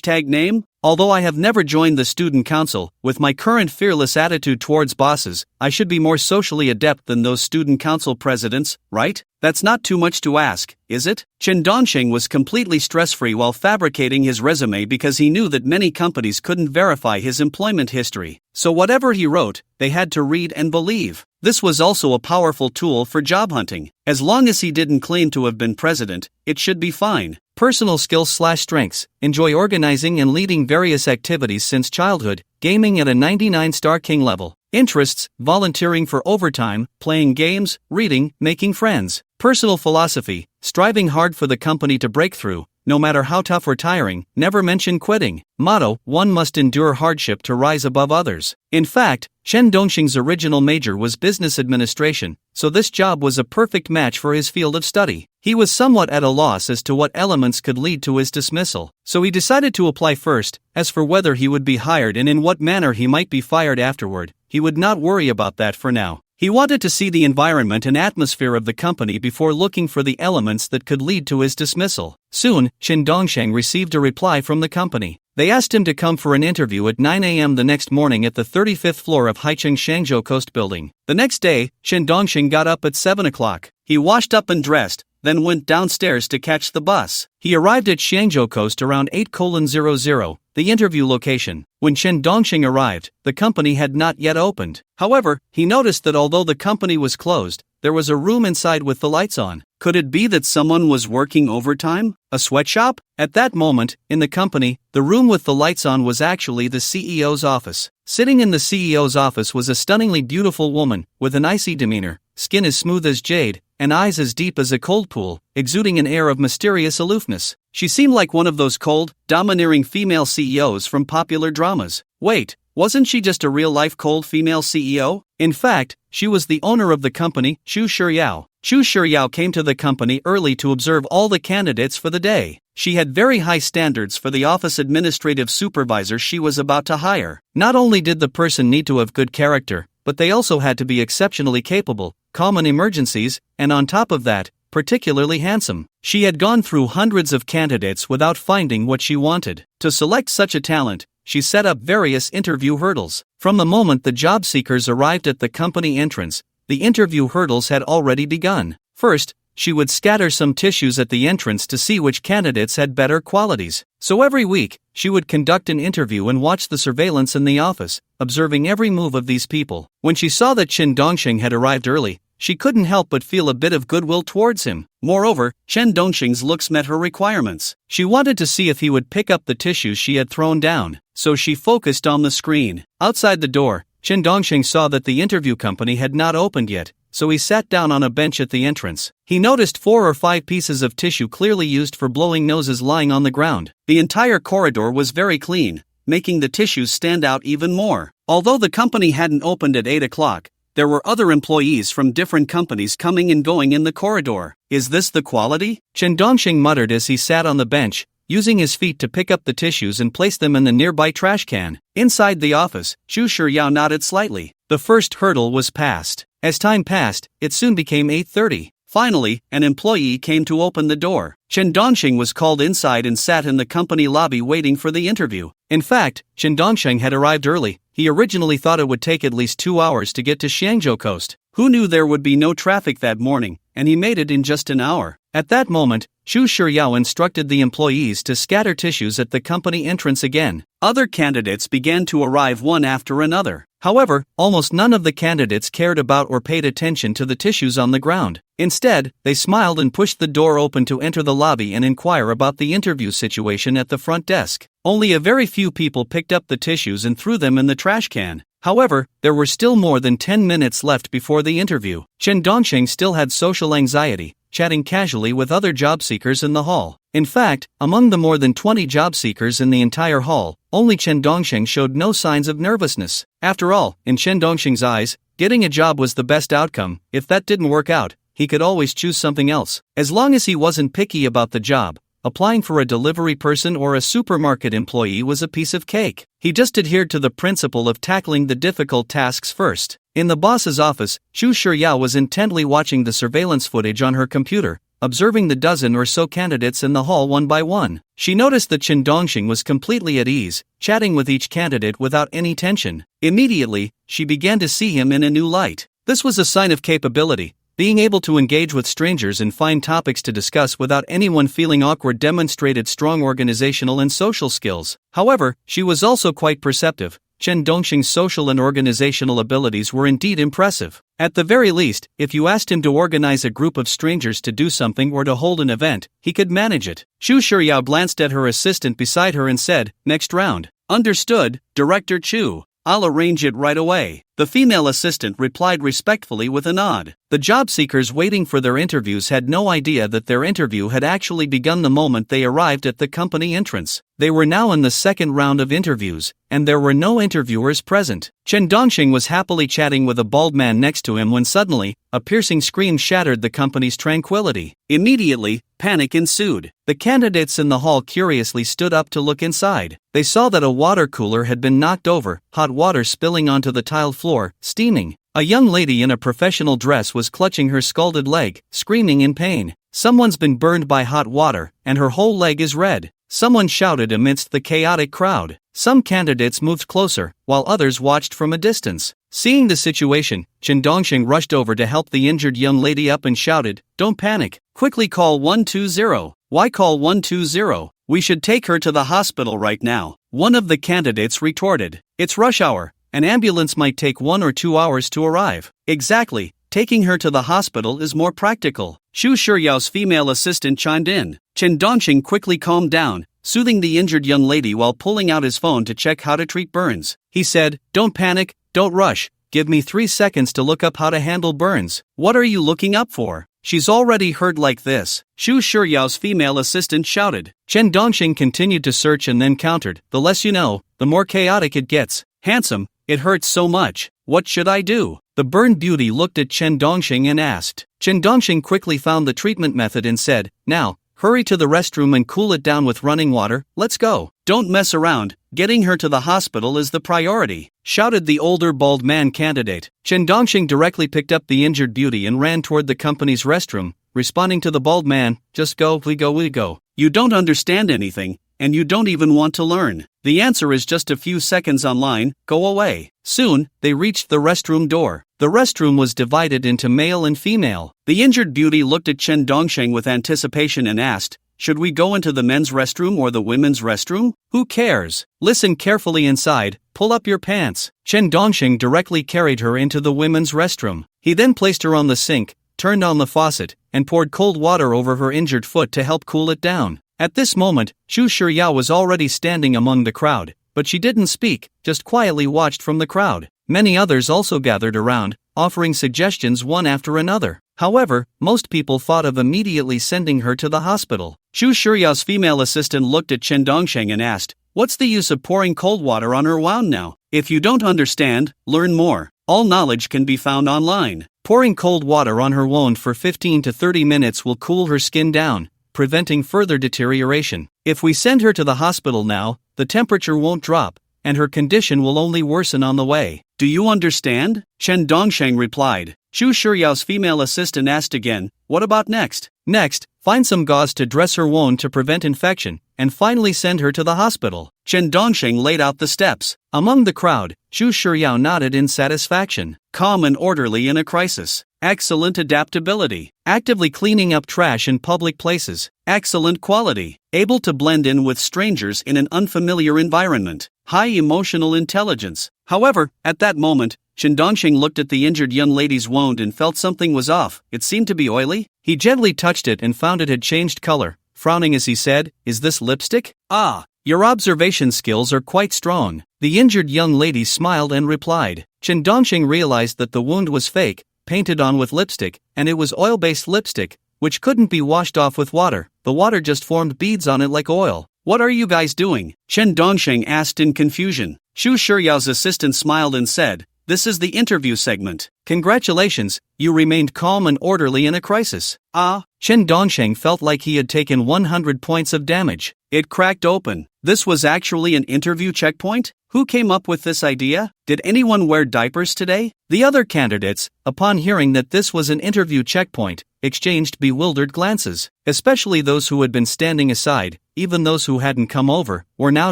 Name? Although I have never joined the student council, with my current fearless attitude towards bosses, I should be more socially adept than those student council presidents, right? That's not too much to ask, is it? Chen Dongsheng was completely stress-free while fabricating his resume because he knew that many companies couldn't verify his employment history. so whatever he wrote, they had to read and believe. This was also a powerful tool for job hunting. As long as he didn't claim to have been president, it should be fine. Personal skills/strengths: enjoy organizing and leading various activities since childhood, gaming at a 99-star king level. Interests: volunteering for overtime, playing games, reading, making friends. Personal philosophy: striving hard for the company to break through, no matter how tough or tiring, never mention quitting. Motto: one must endure hardship to rise above others. In fact, Chen Dongxing's original major was business administration, so this job was a perfect match for his field of study. He was somewhat at a loss as to what elements could lead to his dismissal, so he decided to apply first. As for whether he would be hired and in what manner he might be fired afterward, he would not worry about that for now. He wanted to see the environment and atmosphere of the company before looking for the elements that could lead to his dismissal. Soon, Chen Dongxing received a reply from the company. They asked him to come for an interview at 9 a.m. the next morning at the 35th floor of Haicheng Shangzhou Coast Building. The next day, Chen Dongxing got up at 7 o'clock. He washed up and dressed, then went downstairs to catch the bus. He arrived at Shangzhou Coast around 8:00, the interview location. When Chen Dongxing arrived, the company had not yet opened. However, he noticed that although the company was closed, there was a room inside with the lights on. Could it be that someone was working overtime? A sweatshop? At that moment, in the company, the room with the lights on was actually the CEO's office. Sitting in the CEO's office was a stunningly beautiful woman, with an icy demeanor, skin as smooth as jade, and eyes as deep as a cold pool, exuding an air of mysterious aloofness. She seemed like one of those cold, domineering female CEOs from popular dramas. Wait, wasn't she just a real-life cold female CEO? In fact, she was the owner of the company, Chu Shiryao. Chu Shiryao came to the company early to observe all the candidates for the day. She had very high standards for the office administrative supervisor she was about to hire. Not only did the person need to have good character, but they also had to be exceptionally capable, calm in emergencies, and on top of that, particularly handsome. She had gone through hundreds of candidates without finding what she wanted. To select such a talent, she set up various interview hurdles. From the moment the job seekers arrived at the company entrance, the interview hurdles had already begun. First, she would scatter some tissues at the entrance to see which candidates had better qualities. So every week, she would conduct an interview and watch the surveillance in the office, observing every move of these people. When she saw that Chen Dongxing had arrived early, she couldn't help but feel a bit of goodwill towards him. Moreover, Chen Dongxing's looks met her requirements. She wanted to see if he would pick up the tissues she had thrown down, so she focused on the screen. Outside the door, Chen Dongxing saw that the interview company had not opened yet, so he sat down on a bench at the entrance. He noticed 4 or 5 pieces of tissue clearly used for blowing noses lying on the ground. The entire corridor was very clean, making the tissues stand out even more. Although the company hadn't opened at 8 o'clock, there were other employees from different companies coming and going in the corridor. Is this the quality? Chen Dongxing muttered as he sat on the bench, using his feet to pick up the tissues and place them in the nearby trash can. Inside the office, Chu Shiryao nodded slightly. The first hurdle was passed. As time passed, it soon became 8:30. Finally, an employee came to open the door. Chen Dongxing was called inside and sat in the company lobby waiting for the interview. In fact, Chen Dongxing had arrived early. He originally thought it would take at least 2 hours to get to Shangzhou Coast. Who knew there would be no traffic that morning, and he made it in just an hour. At that moment, Chu Shiryao instructed the employees to scatter tissues at the company entrance again. Other candidates began to arrive one after another. However, almost none of the candidates cared about or paid attention to the tissues on the ground. Instead, they smiled and pushed the door open to enter the lobby and inquire about the interview situation at the front desk. Only a very few people picked up the tissues and threw them in the trash can. However, there were still more than 10 minutes left before the interview. Chen Dongxing still had social anxiety, chatting casually with other job seekers in the hall. In fact, among the more than 20 job seekers in the entire hall, only Chen Dongxing showed no signs of nervousness. After all, in Chen Dongxing's eyes, getting a job was the best outcome. If that didn't work out, he could always choose something else. As long as he wasn't picky about the job, applying for a delivery person or a supermarket employee was a piece of cake. He just adhered to the principle of tackling the difficult tasks first. In the boss's office, Chu Shiryao was intently watching the surveillance footage on her computer, observing the dozen or so candidates in the hall one by one. She noticed that Chen Dongxing was completely at ease, chatting with each candidate without any tension. Immediately, she began to see him in a new light. This was a sign of capability. Being able to engage with strangers and find topics to discuss without anyone feeling awkward demonstrated strong organizational and social skills. However, she was also quite perceptive, Chen Dongxing's social and organizational abilities were indeed impressive. At the very least, if you asked him to organize a group of strangers to do something or to hold an event, he could manage it. Xu Shiyao glanced at her assistant beside her and said, "Next round." "Understood, Director Chu. I'll arrange it right away." The female assistant replied respectfully with a nod. The job seekers waiting for their interviews had no idea that their interview had actually begun the moment they arrived at the company entrance. They were now in the second round of interviews, and there were no interviewers present. Chen Dongxing was happily chatting with a bald man next to him when suddenly, a piercing scream shattered the company's tranquility. Immediately, panic ensued. The candidates in the hall curiously stood up to look inside. They saw that a water cooler had been knocked over, hot water spilling onto the tiled floor, steaming. A young lady in a professional dress was clutching her scalded leg, screaming in pain. "Someone's been burned by hot water, and her whole leg is red," someone shouted amidst the chaotic crowd. Some candidates moved closer, while others watched from a distance. Seeing the situation, Chen Dongxing rushed over to help the injured young lady up and shouted, "Don't panic. Quickly call 120. "Why call 120? We should take her to the hospital right now," one of the candidates retorted. "It's rush hour. An ambulance might take 1 or 2 hours to arrive." "Exactly. Taking her to the hospital is more practical," Xu Shiyao's female assistant chimed in. Chen Dongxing quickly calmed down, soothing the injured young lady while pulling out his phone to check how to treat burns. He said, "Don't panic, don't rush. Give me 3 seconds to look up how to handle burns." "What are you looking up for? She's already hurt like this," Xu Shiyao's female assistant shouted. Chen Dongxing continued to search and then countered, "The less you know, the more chaotic it gets. Handsome, it hurts so much. What should I do?" The burned beauty looked at Chen Dongxing and asked. Chen Dongxing quickly found the treatment method and said, "Now, hurry to the restroom and cool it down with running water. Let's go." "Don't mess around. Getting her to the hospital is the priority," shouted the older bald man candidate. Chen Dongxing directly picked up the injured beauty and ran toward the company's restroom, responding to the bald man, "Just go, we go. You don't understand anything, and you don't even want to learn. The answer is just a few seconds online, go away." Soon, they reached the restroom door. The restroom was divided into male and female. The injured beauty looked at Chen Dongxing with anticipation and asked, "Should we go into the men's restroom or the women's restroom? Who cares? Listen carefully inside, pull up your pants." Chen Dongxing directly carried her into the women's restroom. He then placed her on the sink, turned on the faucet, and poured cold water over her injured foot to help cool it down. At this moment, Xu Shiyao was already standing among the crowd, but she didn't speak, just quietly watched from the crowd. Many others also gathered around, offering suggestions one after another. However, most people thought of immediately sending her to the hospital. Xu Shiyao's female assistant looked at Chen Dongxing and asked, "What's the use of pouring cold water on her wound now? If you don't understand, learn more. All knowledge can be found online." Pouring cold water on her wound for 15 to 30 minutes will cool her skin down, preventing further deterioration. If we send her to the hospital now, the temperature won't drop, and her condition will only worsen on the way. "Do you understand?" Chen Dongxing replied. Xu Shiyao's female assistant asked again, "What about next?" "Next, find some gauze to dress her wound to prevent infection, and finally send her to the hospital." Chen Dongxing laid out the steps. Among the crowd, Xu Shiyao nodded in satisfaction. Calm and orderly in a crisis. Excellent adaptability. Actively cleaning up trash in public places. Excellent quality. Able to blend in with strangers in an unfamiliar environment. High emotional intelligence. However, at that moment, Chen Dongxing looked at the injured young lady's wound and felt something was off. It seemed to be oily. He gently touched it and found it had changed color, frowning as he said, "Is this lipstick?" "Ah, your observation skills are quite strong." The injured young lady smiled and replied. Chen Dongxing realized that the wound was fake, painted on with lipstick, and it was oil-based lipstick, which couldn't be washed off with water. The water just formed beads on it like oil. "What are you guys doing?" Chen Dongxing asked in confusion. Xu Shiyao's assistant smiled and said, "This is the interview segment. Congratulations, you remained calm and orderly in a crisis." "Ah." Chen Dongxing felt like he had taken 100 points of damage. It cracked open. This was actually an interview checkpoint? Who came up with this idea? Did anyone wear diapers today? The other candidates, upon hearing that this was an interview checkpoint, exchanged bewildered glances. Especially those who had been standing aside, even those who hadn't come over, were now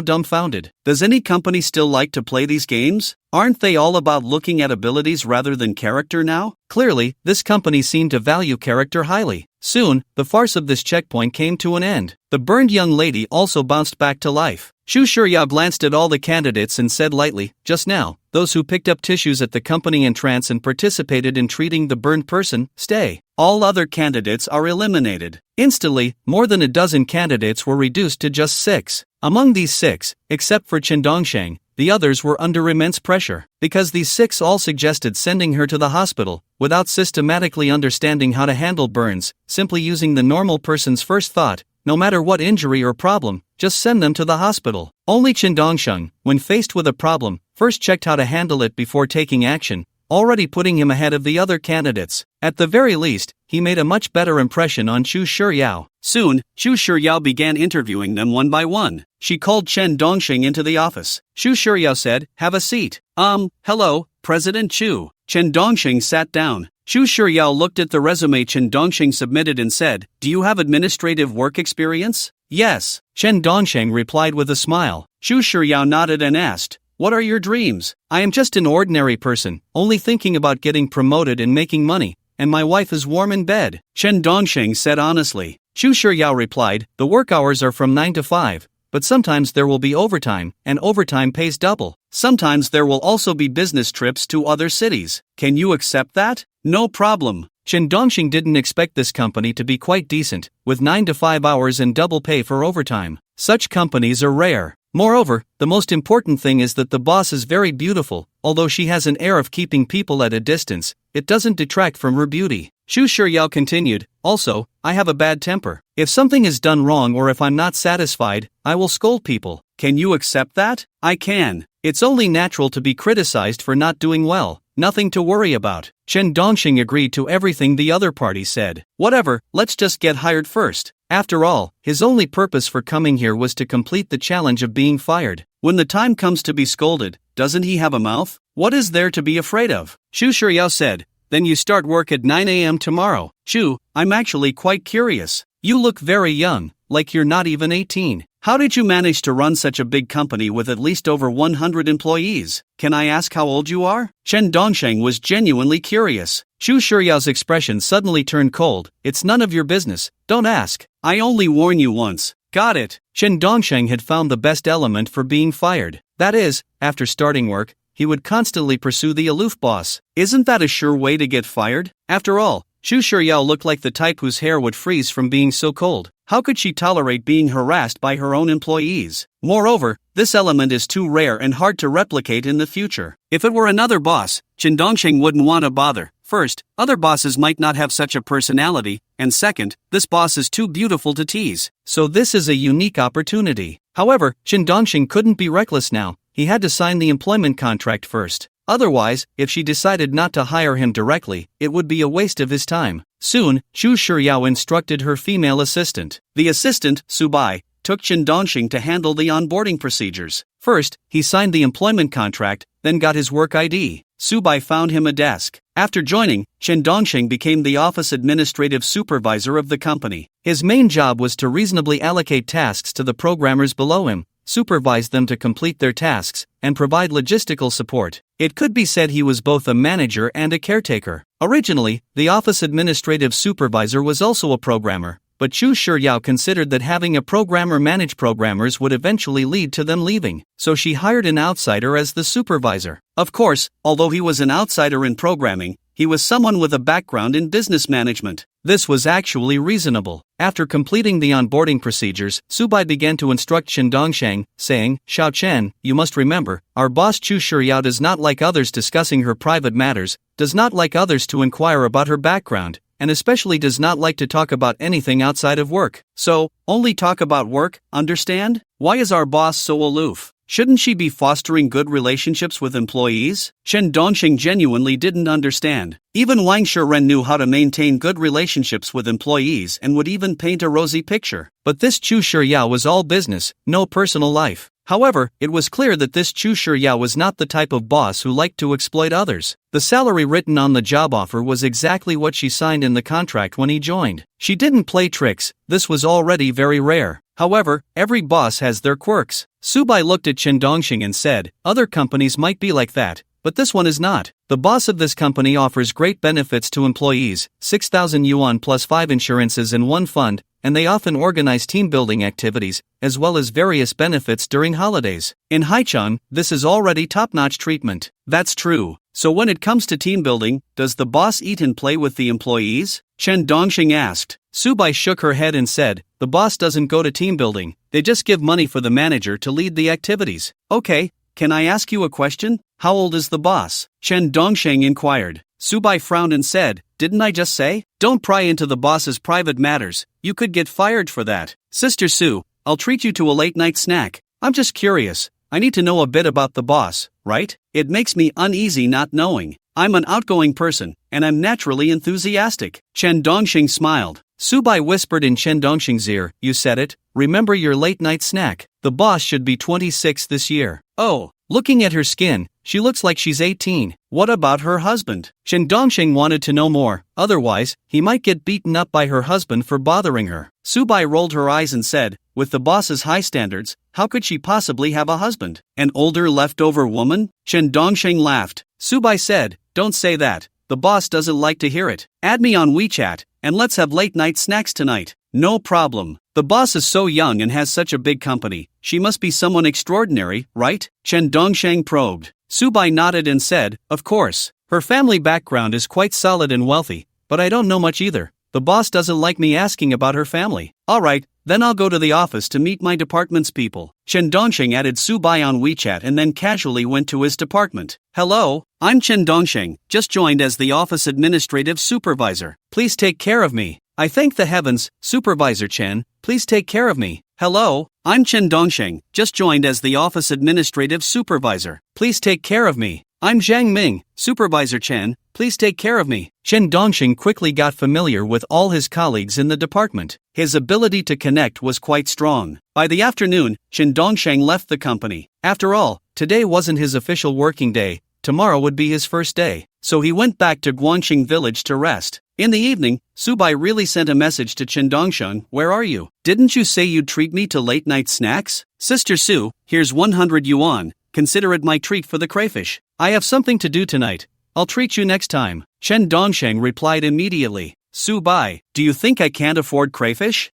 dumbfounded. Does any company still like to play these games? Aren't they all about looking at abilities rather than character now? Clearly, this company seemed to value character highly. Soon, the farce of this checkpoint came to an end. The burned young lady also bounced back to life. Xu Shiryao glanced at all the candidates and said lightly, just now, those who picked up tissues at the company entrance and participated in treating the burned person, stay. All other candidates are eliminated. Instantly, more than a dozen candidates were reduced to just 6. Among these 6, except for Chen Dongsheng, the others were under immense pressure, because these 6 all suggested sending her to the hospital, without systematically understanding how to handle burns, simply using the normal person's first thought, no matter what injury or problem, just send them to the hospital. Only Chen Dongsheng, when faced with a problem, first checked how to handle it before taking action, already putting him ahead of the other candidates. At the very least, he made a much better impression on Xu Shiryao. Soon, Xu Shiryao began interviewing them one by one. She called Chen Dongsheng into the office. Xu Shiryao said, "Have a seat." Hello, President Xu." Chen Dongsheng sat down. Xu Shiryao looked at the resume Chen Dongsheng submitted and said, "Do you have administrative work experience?" "Yes." Chen Dongsheng replied with a smile. Xu Shiryao nodded and asked, "What are your dreams?" "I am just an ordinary person, only thinking about getting promoted and making money, and my wife is warm in bed," Chen Dongsheng said honestly. Xu Shiryao replied, "The work hours are from 9 to 5, but sometimes there will be overtime, and overtime pays double. Sometimes there will also be business trips to other cities. Can you accept that?" "No problem." Chen Dongsheng didn't expect this company to be quite decent, with 9 to 5 hours and double pay for overtime. Such companies are rare. Moreover, the most important thing is that the boss is very beautiful. Although she has an air of keeping people at a distance, it doesn't detract from her beauty. Xu Shiryao continued, "Also, I have a bad temper. If something is done wrong or if I'm not satisfied, I will scold people. Can you accept that?" "I can. It's only natural to be criticized for not doing well. Nothing to worry about." Chen Dongsheng agreed to everything the other party said. "Whatever, let's just get hired first." After all, his only purpose for coming here was to complete the challenge of being fired. When the time comes to be scolded, doesn't he have a mouth? What is there to be afraid of? Xu Shiryao said, "Then you start work at 9 a.m. tomorrow." "Xu, I'm actually quite curious. You look very young, like you're not even 18. How did you manage to run such a big company with at least over 100 employees? Can I ask how old you are?" Chen Dongsheng was genuinely curious. Xu Shiryao's expression suddenly turned cold. "It's none of your business, don't ask. I only warn you once." "Got it." Chen Dongsheng had found the best element for being fired. That is, after starting work, he would constantly pursue the aloof boss. Isn't that a sure way to get fired? After all, Xu Shiryao looked like the type whose hair would freeze from being so cold. How could she tolerate being harassed by her own employees? Moreover, this element is too rare and hard to replicate in the future. If it were another boss, Chen Dongsheng wouldn't want to bother. First, other bosses might not have such a personality, and second, this boss is too beautiful to tease. So this is a unique opportunity. However, Chen Dongsheng couldn't be reckless now. He had to sign the employment contract first. Otherwise, if she decided not to hire him directly, it would be a waste of his time. Soon, Xu Shiryao instructed her female assistant. The assistant, Subai, took Chen Dongsheng to handle the onboarding procedures. First, he signed the employment contract, then got his work ID. Subai found him a desk. After joining, Chen Dongsheng became the office administrative supervisor of the company. His main job was to reasonably allocate tasks to the programmers below him, supervise them to complete their tasks, and provide logistical support. It could be said he was both a manager and a caretaker. Originally, the office administrative supervisor was also a programmer, but Xu Shiryao considered that having a programmer manage programmers would eventually lead to them leaving, so she hired an outsider as the supervisor. Of course, although he was an outsider in programming, he was someone with a background in business management. This was actually reasonable. After completing the onboarding procedures, Subai began to instruct Chen Dongsheng, saying, "Xiao Chen, you must remember, our boss Xu Shiryao does not like others discussing her private matters, does not like others to inquire about her background, and especially does not like to talk about anything outside of work. So, only talk about work, understand? Why is our boss so aloof? Shouldn't she be fostering good relationships with employees?" Chen Dongsheng genuinely didn't understand. Even Wang Shiren knew how to maintain good relationships with employees and would even paint a rosy picture. But this Xu Shiryao was all business, no personal life. However, it was clear that this Xu Shiryao was not the type of boss who liked to exploit others. The salary written on the job offer was exactly what she signed in the contract when he joined. She didn't play tricks, this was already very rare. However, every boss has their quirks. Subai looked at Chen Dongsheng and said, "Other companies might be like that, but this one is not. The boss of this company offers great benefits to employees, 6,000 yuan plus 5 insurances and 1 fund, and they often organize team building activities, as well as various benefits during holidays. In Haichon, this is already top-notch treatment. That's true. So when it comes to team building, does the boss eat and play with the employees? Chen Dongxing asked. Subai shook her head and said, the boss doesn't go to team building, they just give money for the manager to lead the activities. Okay, can I ask you a question? How old is the boss? Chen Dongxing inquired. Subai frowned and said, didn't I just say? Don't pry into the boss's private matters, you could get fired for that. Sister Sue, I'll treat you to a late-night snack. I'm just curious, I need to know a bit about the boss, right? It makes me uneasy not knowing. I'm an outgoing person, and I'm naturally enthusiastic. Chen Dongxing smiled. Subai whispered in Chen Dongxing's ear, you said it, remember your late-night snack. The boss should be 26 this year. Oh, looking at her skin, she looks like she's 18. What about her husband? Chen Dongxing wanted to know more, otherwise, he might get beaten up by her husband for bothering her. Subai rolled her eyes and said, with the boss's high standards, how could she possibly have a husband? An older leftover woman? Chen Dongxing laughed. Subai said, don't say that, the boss doesn't like to hear it. Add me on WeChat, and let's have late-night snacks tonight. No problem. The boss is so young and has such a big company, she must be someone extraordinary, right? Chen Dongxing probed. Subai nodded and said, of course. Her family background is quite solid and wealthy, but I don't know much either. The boss doesn't like me asking about her family. Alright, then I'll go to the office to meet my department's people. Chen Dongxing added Subai on WeChat and then casually went to his department. Hello, I'm Chen Dongxing, just joined as the office administrative supervisor. Please take care of me. I thank the heavens, Supervisor Chen, please take care of me. Hello, I'm Chen Dongxing, just joined as the office administrative supervisor. Please take care of me. I'm Zhang Ming, Supervisor Chen, please take care of me. Chen Dongxing quickly got familiar with all his colleagues in the department. His ability to connect was quite strong. By the afternoon, Chen Dongxing left the company. After all, today wasn't his official working day, tomorrow would be his first day, so he went back to Guangxing village to rest. In the evening, Subai really sent a message to Chen Dongxing, where are you? Didn't you say you'd treat me to late-night snacks? Sister Sue, here's 100 yuan, consider it my treat for the crayfish. I have something to do tonight, I'll treat you next time. Chen Dongxing replied immediately. Subai, do you think I can't afford crayfish?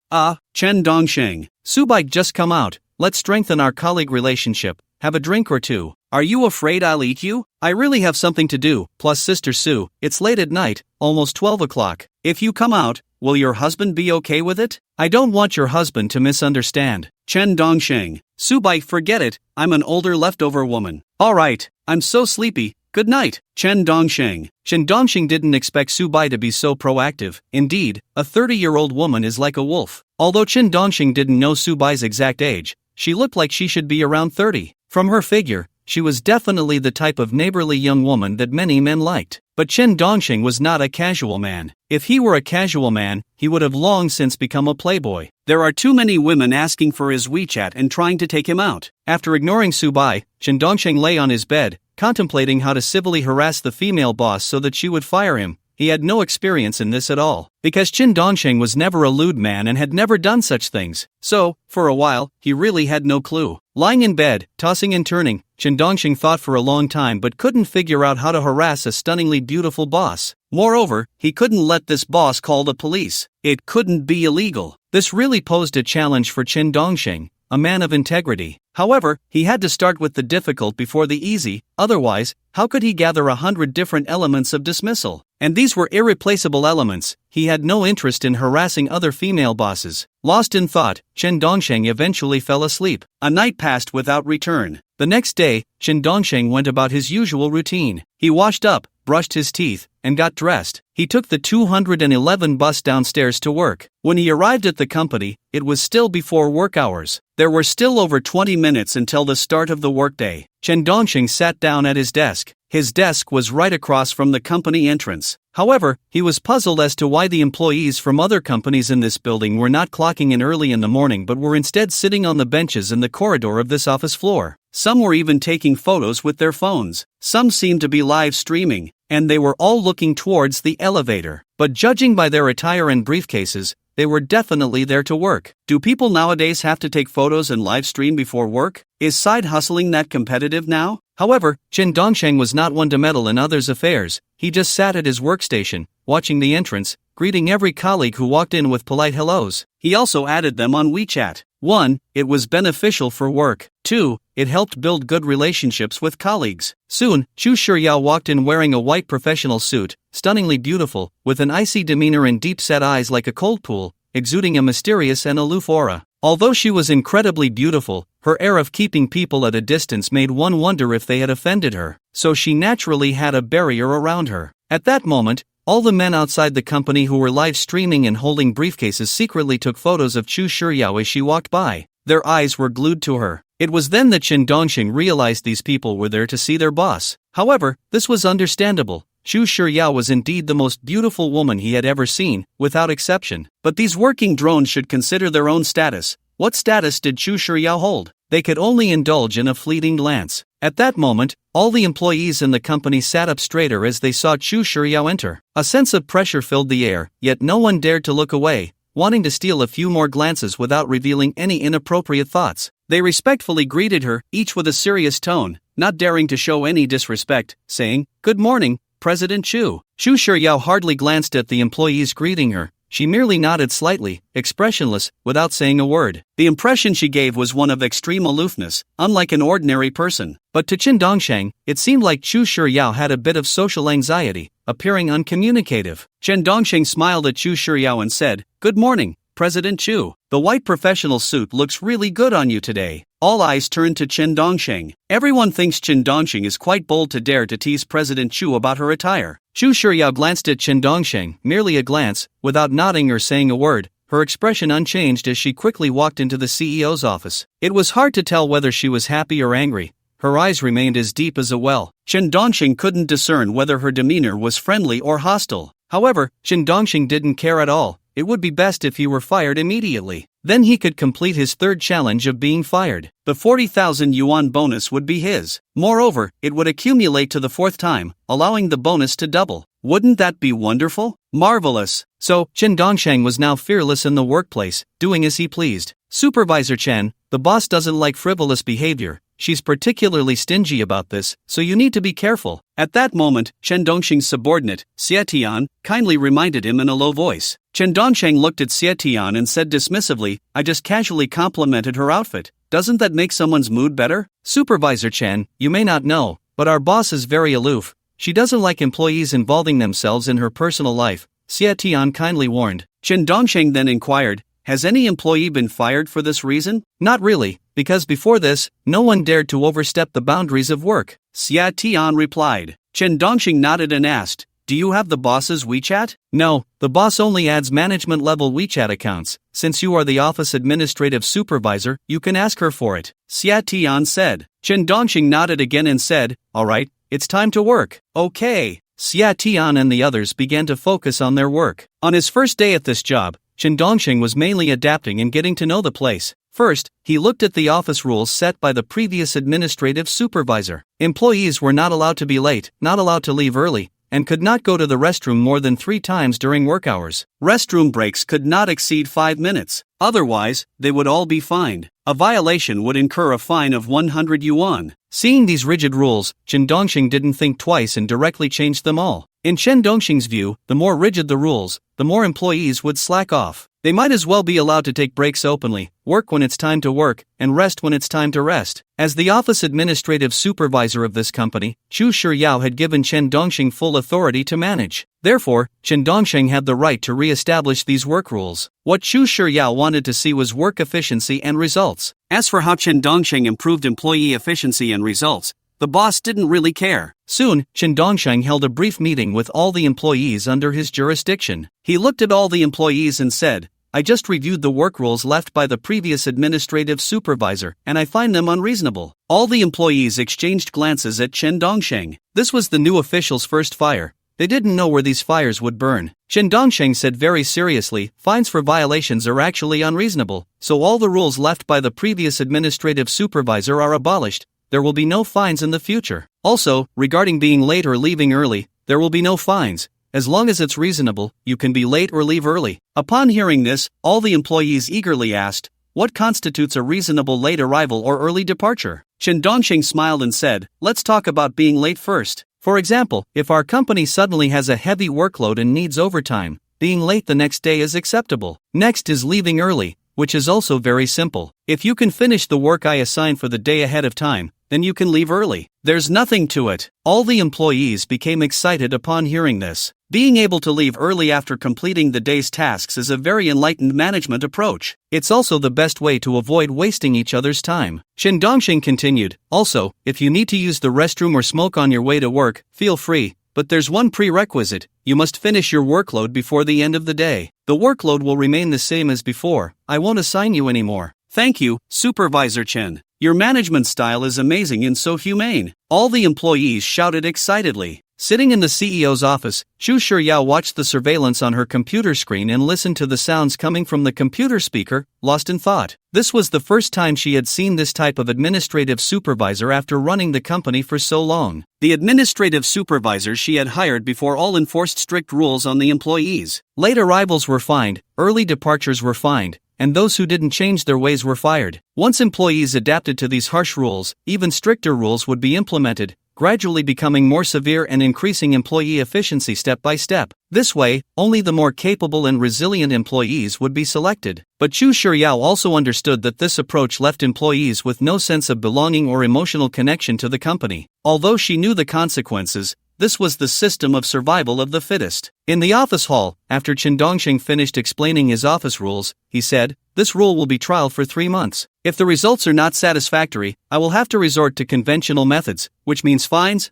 Chen Dongxing. Subai just come out, let's strengthen our colleague relationship, have a drink or two. Are you afraid I'll eat you? I really have something to do, plus Sister Sue, it's late at night, almost 12 o'clock. If you come out, will your husband be okay with it? I don't want your husband to misunderstand. Chen Dongxing. Subai, forget it, I'm an older leftover woman. Alright, I'm so sleepy, good night. Chen Dongxing. Chen Dongxing didn't expect Subai to be so proactive. Indeed, a 30-year-old woman is like a wolf. Although Chen Dongxing didn't know Subai's exact age, she looked like she should be around 30. From her figure, she was definitely the type of neighborly young woman that many men liked. But Chen Dongxing was not a casual man. If he were a casual man, he would have long since become a playboy. There are too many women asking for his WeChat and trying to take him out. After ignoring Subai, Chen Dongxing lay on his bed, contemplating how to civilly harass the female boss so that she would fire him. He had no experience in this at all, because Chen Dongxing was never a lewd man and had never done such things. So, for a while, he really had no clue. Lying in bed, tossing and turning, Chen Dongxing thought for a long time but couldn't figure out how to harass a stunningly beautiful boss. Moreover, he couldn't let this boss call the police. It couldn't be illegal. This really posed a challenge for Chen Dongxing, a man of integrity. However, he had to start with the difficult before the easy, otherwise, how could he gather 100 different elements of dismissal? And these were irreplaceable elements. He had no interest in harassing other female bosses. Lost in thought, Chen Dongxing eventually fell asleep. A night passed without return. The next day, Chen Dongxing went about his usual routine. He washed up, brushed his teeth, and got dressed. He took the 211 bus downstairs to work. When he arrived at the company, it was still before work hours. There were still over 20 minutes until the start of the workday. Chen Dongxing sat down at his desk. His desk was right across from the company entrance. However, he was puzzled as to why the employees from other companies in this building were not clocking in early in the morning but were instead sitting on the benches in the corridor of this office floor. Some were even taking photos with their phones. Some seemed to be live streaming, and they were all looking towards the elevator. But judging by their attire and briefcases, they were definitely there to work. Do people nowadays have to take photos and live stream before work? Is side hustling that competitive now? However, Chen Dongxing was not one to meddle in others' affairs. He just sat at his workstation, watching the entrance, greeting every colleague who walked in with polite hellos. He also added them on WeChat. 1. It was beneficial for work. 2. It helped build good relationships with colleagues. Soon, Chu Shiryao walked in wearing a white professional suit, stunningly beautiful, with an icy demeanor and deep-set eyes like a cold pool, exuding a mysterious and aloof aura. Although she was incredibly beautiful, her air of keeping people at a distance made one wonder if they had offended her, so she naturally had a barrier around her. At that moment, all the men outside the company who were live streaming and holding briefcases secretly took photos of Chu Shiryao as she walked by. Their eyes were glued to her. It was then that Chen Dongxing realized these people were there to see their boss. However, this was understandable. Chu Shiryao was indeed the most beautiful woman he had ever seen, without exception. But these working drones should consider their own status. What status did Chu Shiryao hold? They could only indulge in a fleeting glance. At that moment, all the employees in the company sat up straighter as they saw Chu Shiryao enter. A sense of pressure filled the air, yet no one dared to look away, wanting to steal a few more glances without revealing any inappropriate thoughts. They respectfully greeted her, each with a serious tone, not daring to show any disrespect, saying, "Good morning, President Chu." Chu Shiryao hardly glanced at the employees greeting her. She merely nodded slightly, expressionless, without saying a word. The impression she gave was one of extreme aloofness, unlike an ordinary person. But to Chen Dongsheng, it seemed like Chu Shiryao had a bit of social anxiety, appearing uncommunicative. Chen Dongsheng smiled at Chu Shiryao and said, "Good morning, President Chu. The white professional suit looks really good on you today." All eyes turned to Chen Dongsheng. Everyone thinks Chen Dongsheng is quite bold to dare to tease President Chu about her attire. Chu Shiryao glanced at Chen Dongsheng, merely a glance, without nodding or saying a word, her expression unchanged as she quickly walked into the CEO's office. It was hard to tell whether she was happy or angry. Her eyes remained as deep as a well. Chen Dongsheng couldn't discern whether her demeanor was friendly or hostile. However, Chen Dongsheng didn't care at all. It would be best if he were fired immediately. Then he could complete his third challenge of being fired. The 40,000 yuan bonus would be his. Moreover, it would accumulate to the fourth time, allowing the bonus to double. Wouldn't that be wonderful? Marvelous. So, Chen Dongsheng was now fearless in the workplace, doing as he pleased. Supervisor Chen, the boss doesn't like frivolous behavior. She's particularly stingy about this, so you need to be careful. At that moment, Chen Dongxing's subordinate, Xie Tian, kindly reminded him in a low voice. Chen Dongsheng looked at Xie Tian and said dismissively, "I just casually complimented her outfit. Doesn't that make someone's mood better?" Supervisor Chen, you may not know, but our boss is very aloof. She doesn't like employees involving themselves in her personal life, Xie Tian kindly warned. Chen Dongsheng then inquired, "Has any employee been fired for this reason?" "Not really, because before this, no one dared to overstep the boundaries of work," Xie Tian replied. Chen Dongxing nodded and asked, "Do you have the boss's WeChat?" "No, the boss only adds management-level WeChat accounts. Since you are the office administrative supervisor, you can ask her for it," Xie Tian said. Chen Dongxing nodded again and said, "All right, it's time to work." "Okay." Xie Tian and the others began to focus on their work. On his first day at this job, Chen Dongxing was mainly adapting and getting to know the place. First, he looked at the office rules set by the previous administrative supervisor. Employees were not allowed to be late, not allowed to leave early, and could not go to the restroom more than 3 times during work hours. Restroom breaks could not exceed 5 minutes. Otherwise, they would all be fined. A violation would incur a fine of 100 yuan. Seeing these rigid rules, Chen Dongxing didn't think twice and directly changed them all. In Chen Dongxing's view, the more rigid the rules, the more employees would slack off. They might as well be allowed to take breaks openly, work when it's time to work, and rest when it's time to rest. As the office administrative supervisor of this company, Chu Shiryao had given Chen Dongxing full authority to manage. Therefore, Chen Dongxing had the right to re-establish these work rules. What Chu Shiryao wanted to see was work efficiency and results. As for how Chen Dongxing improved employee efficiency and results, the boss didn't really care. Soon, Chen Dongsheng held a brief meeting with all the employees under his jurisdiction. He looked at all the employees and said, "I just reviewed the work rules left by the previous administrative supervisor, and I find them unreasonable." All the employees exchanged glances at Chen Dongsheng. This was the new official's first fire. They didn't know where these fires would burn. Chen Dongsheng said very seriously, "Fines for violations are actually unreasonable, so all the rules left by the previous administrative supervisor are abolished. There will be no fines in the future. Also, regarding being late or leaving early, there will be no fines. As long as it's reasonable, you can be late or leave early." Upon hearing this, all the employees eagerly asked, "What constitutes a reasonable late arrival or early departure?" Chen Dongxing smiled and said, "Let's talk about being late first. For example, if our company suddenly has a heavy workload and needs overtime, being late the next day is acceptable. Next is leaving early, which is also very simple. If you can finish the work I assign for the day ahead of time, then you can leave early. There's nothing to it. All the employees became excited upon hearing this. Being able to leave early after completing the day's tasks is a very enlightened management approach. It's also the best way to avoid wasting each other's time. Shin Dongxing continued, also, if you need to use the restroom or smoke on your way to work, feel free, but there's one prerequisite: you must finish your workload before the end of the day. The workload will remain the same as before. I won't assign you anymore. Thank you, Supervisor Chen. Your management style is amazing and so humane. All the employees shouted excitedly. Sitting in the CEO's office, Xu Shiryao watched the surveillance on her computer screen and listened to the sounds coming from the computer speaker, lost in thought. This was the first time she had seen this type of administrative supervisor after running the company for so long. The administrative supervisor she had hired before all enforced strict rules on the employees. Late arrivals were fined, early departures were fined, and those who didn't change their ways were fired. Once employees adapted to these harsh rules, even stricter rules would be implemented, gradually becoming more severe and increasing employee efficiency step by step. This way, only the more capable and resilient employees would be selected. But Xu Shiryao also understood that this approach left employees with no sense of belonging or emotional connection to the company. Although she knew the consequences, this was the system of survival of the fittest. In the office hall, after Chen Dongxing finished explaining his office rules, he said, "This rule will be trialed for 3 months. If the results are not satisfactory, I will have to resort to conventional methods, which means fines,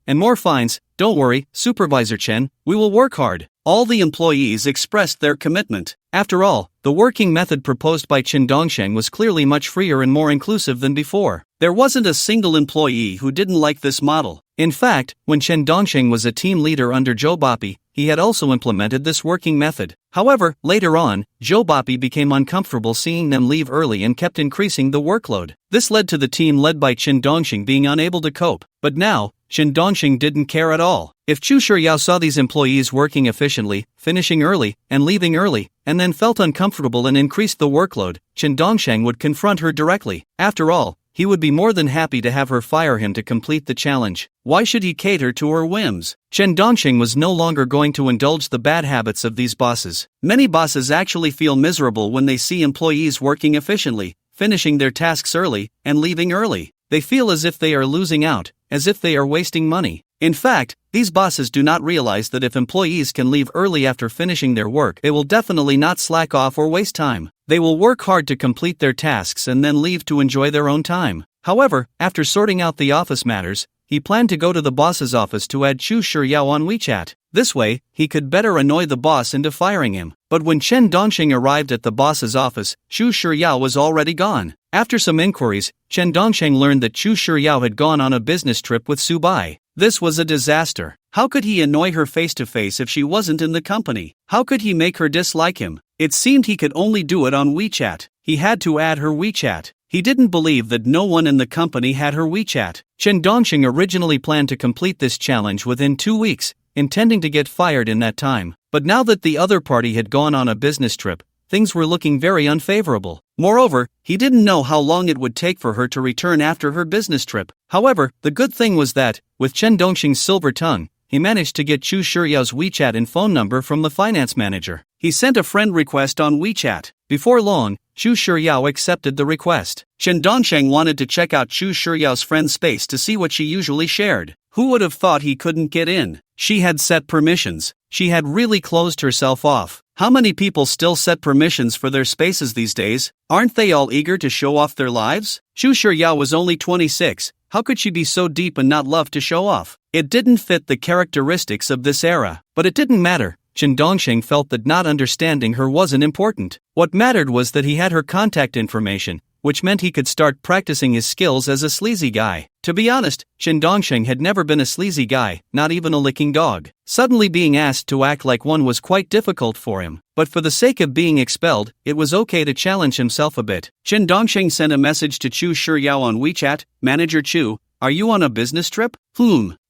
and more fines. Don't worry, Supervisor Chen, we will work hard." All the employees expressed their commitment. After all, the working method proposed by Chen Dongxing was clearly much freer and more inclusive than before. There wasn't a single employee who didn't like this model. In fact, when Chen Dongxing was a team leader under Zhou Bapi, he had also implemented this working method. However, later on, Zhou Bapi became uncomfortable seeing them leave early and kept increasing the workload. This led to the team led by Chen Dongxing being unable to cope. But now, Chen Dongxing didn't care at all. If Xu Shiryao saw these employees working efficiently, finishing early, and leaving early, and then felt uncomfortable and increased the workload, Chen Dongxing would confront her directly. After all, he would be more than happy to have her fire him to complete the challenge. Why should he cater to her whims? Chen Dongxing was no longer going to indulge the bad habits of these bosses. Many bosses actually feel miserable when they see employees working efficiently, finishing their tasks early, and leaving early. They feel as if they are losing out, as if they are wasting money. In fact, these bosses do not realize that if employees can leave early after finishing their work, they will definitely not slack off or waste time. They will work hard to complete their tasks and then leave to enjoy their own time. However, after sorting out the office matters, he planned to go to the boss's office to add Xu Shiryao on WeChat. This way, he could better annoy the boss into firing him. But when Chen Dongxing arrived at the boss's office, Xu Shiryao was already gone. After some inquiries, Chen Dongxing learned that Xu Shiryao had gone on a business trip with Su Bai. This was a disaster. How could he annoy her face to face if she wasn't in the company? How could he make her dislike him? It seemed he could only do it on WeChat. He had to add her WeChat. He didn't believe that no one in the company had her WeChat. Chen Dongxing originally planned to complete this challenge within 2 weeks, intending to get fired in that time. But now that the other party had gone on a business trip, things were looking very unfavorable. Moreover, he didn't know how long it would take for her to return after her business trip. However, the good thing was that, with Chen Dongxing's silver tongue, he managed to get Xu Shiryao's WeChat and phone number from the finance manager. He sent a friend request on WeChat. Before long, Xu Shiryao accepted the request. Chen Dongxing wanted to check out Xu Shiryao's friend's space to see what she usually shared. Who would have thought he couldn't get in? She had set permissions. She had really closed herself off. How many people still set permissions for their spaces these days? Aren't they all eager to show off their lives? Xu Shiryao was only 26. How could she be so deep and not love to show off? It didn't fit the characteristics of this era. But it didn't matter. Chen Dongxing felt that not understanding her wasn't important. What mattered was that he had her contact information, which meant he could start practicing his skills as a sleazy guy. To be honest, Chen Dongxing had never been a sleazy guy, not even a licking dog. Suddenly being asked to act like one was quite difficult for him. But for the sake of being expelled, it was okay to challenge himself a bit. Chen Dongxing sent a message to Xu Shiryao on WeChat. "Manager Xu, are you on a business trip?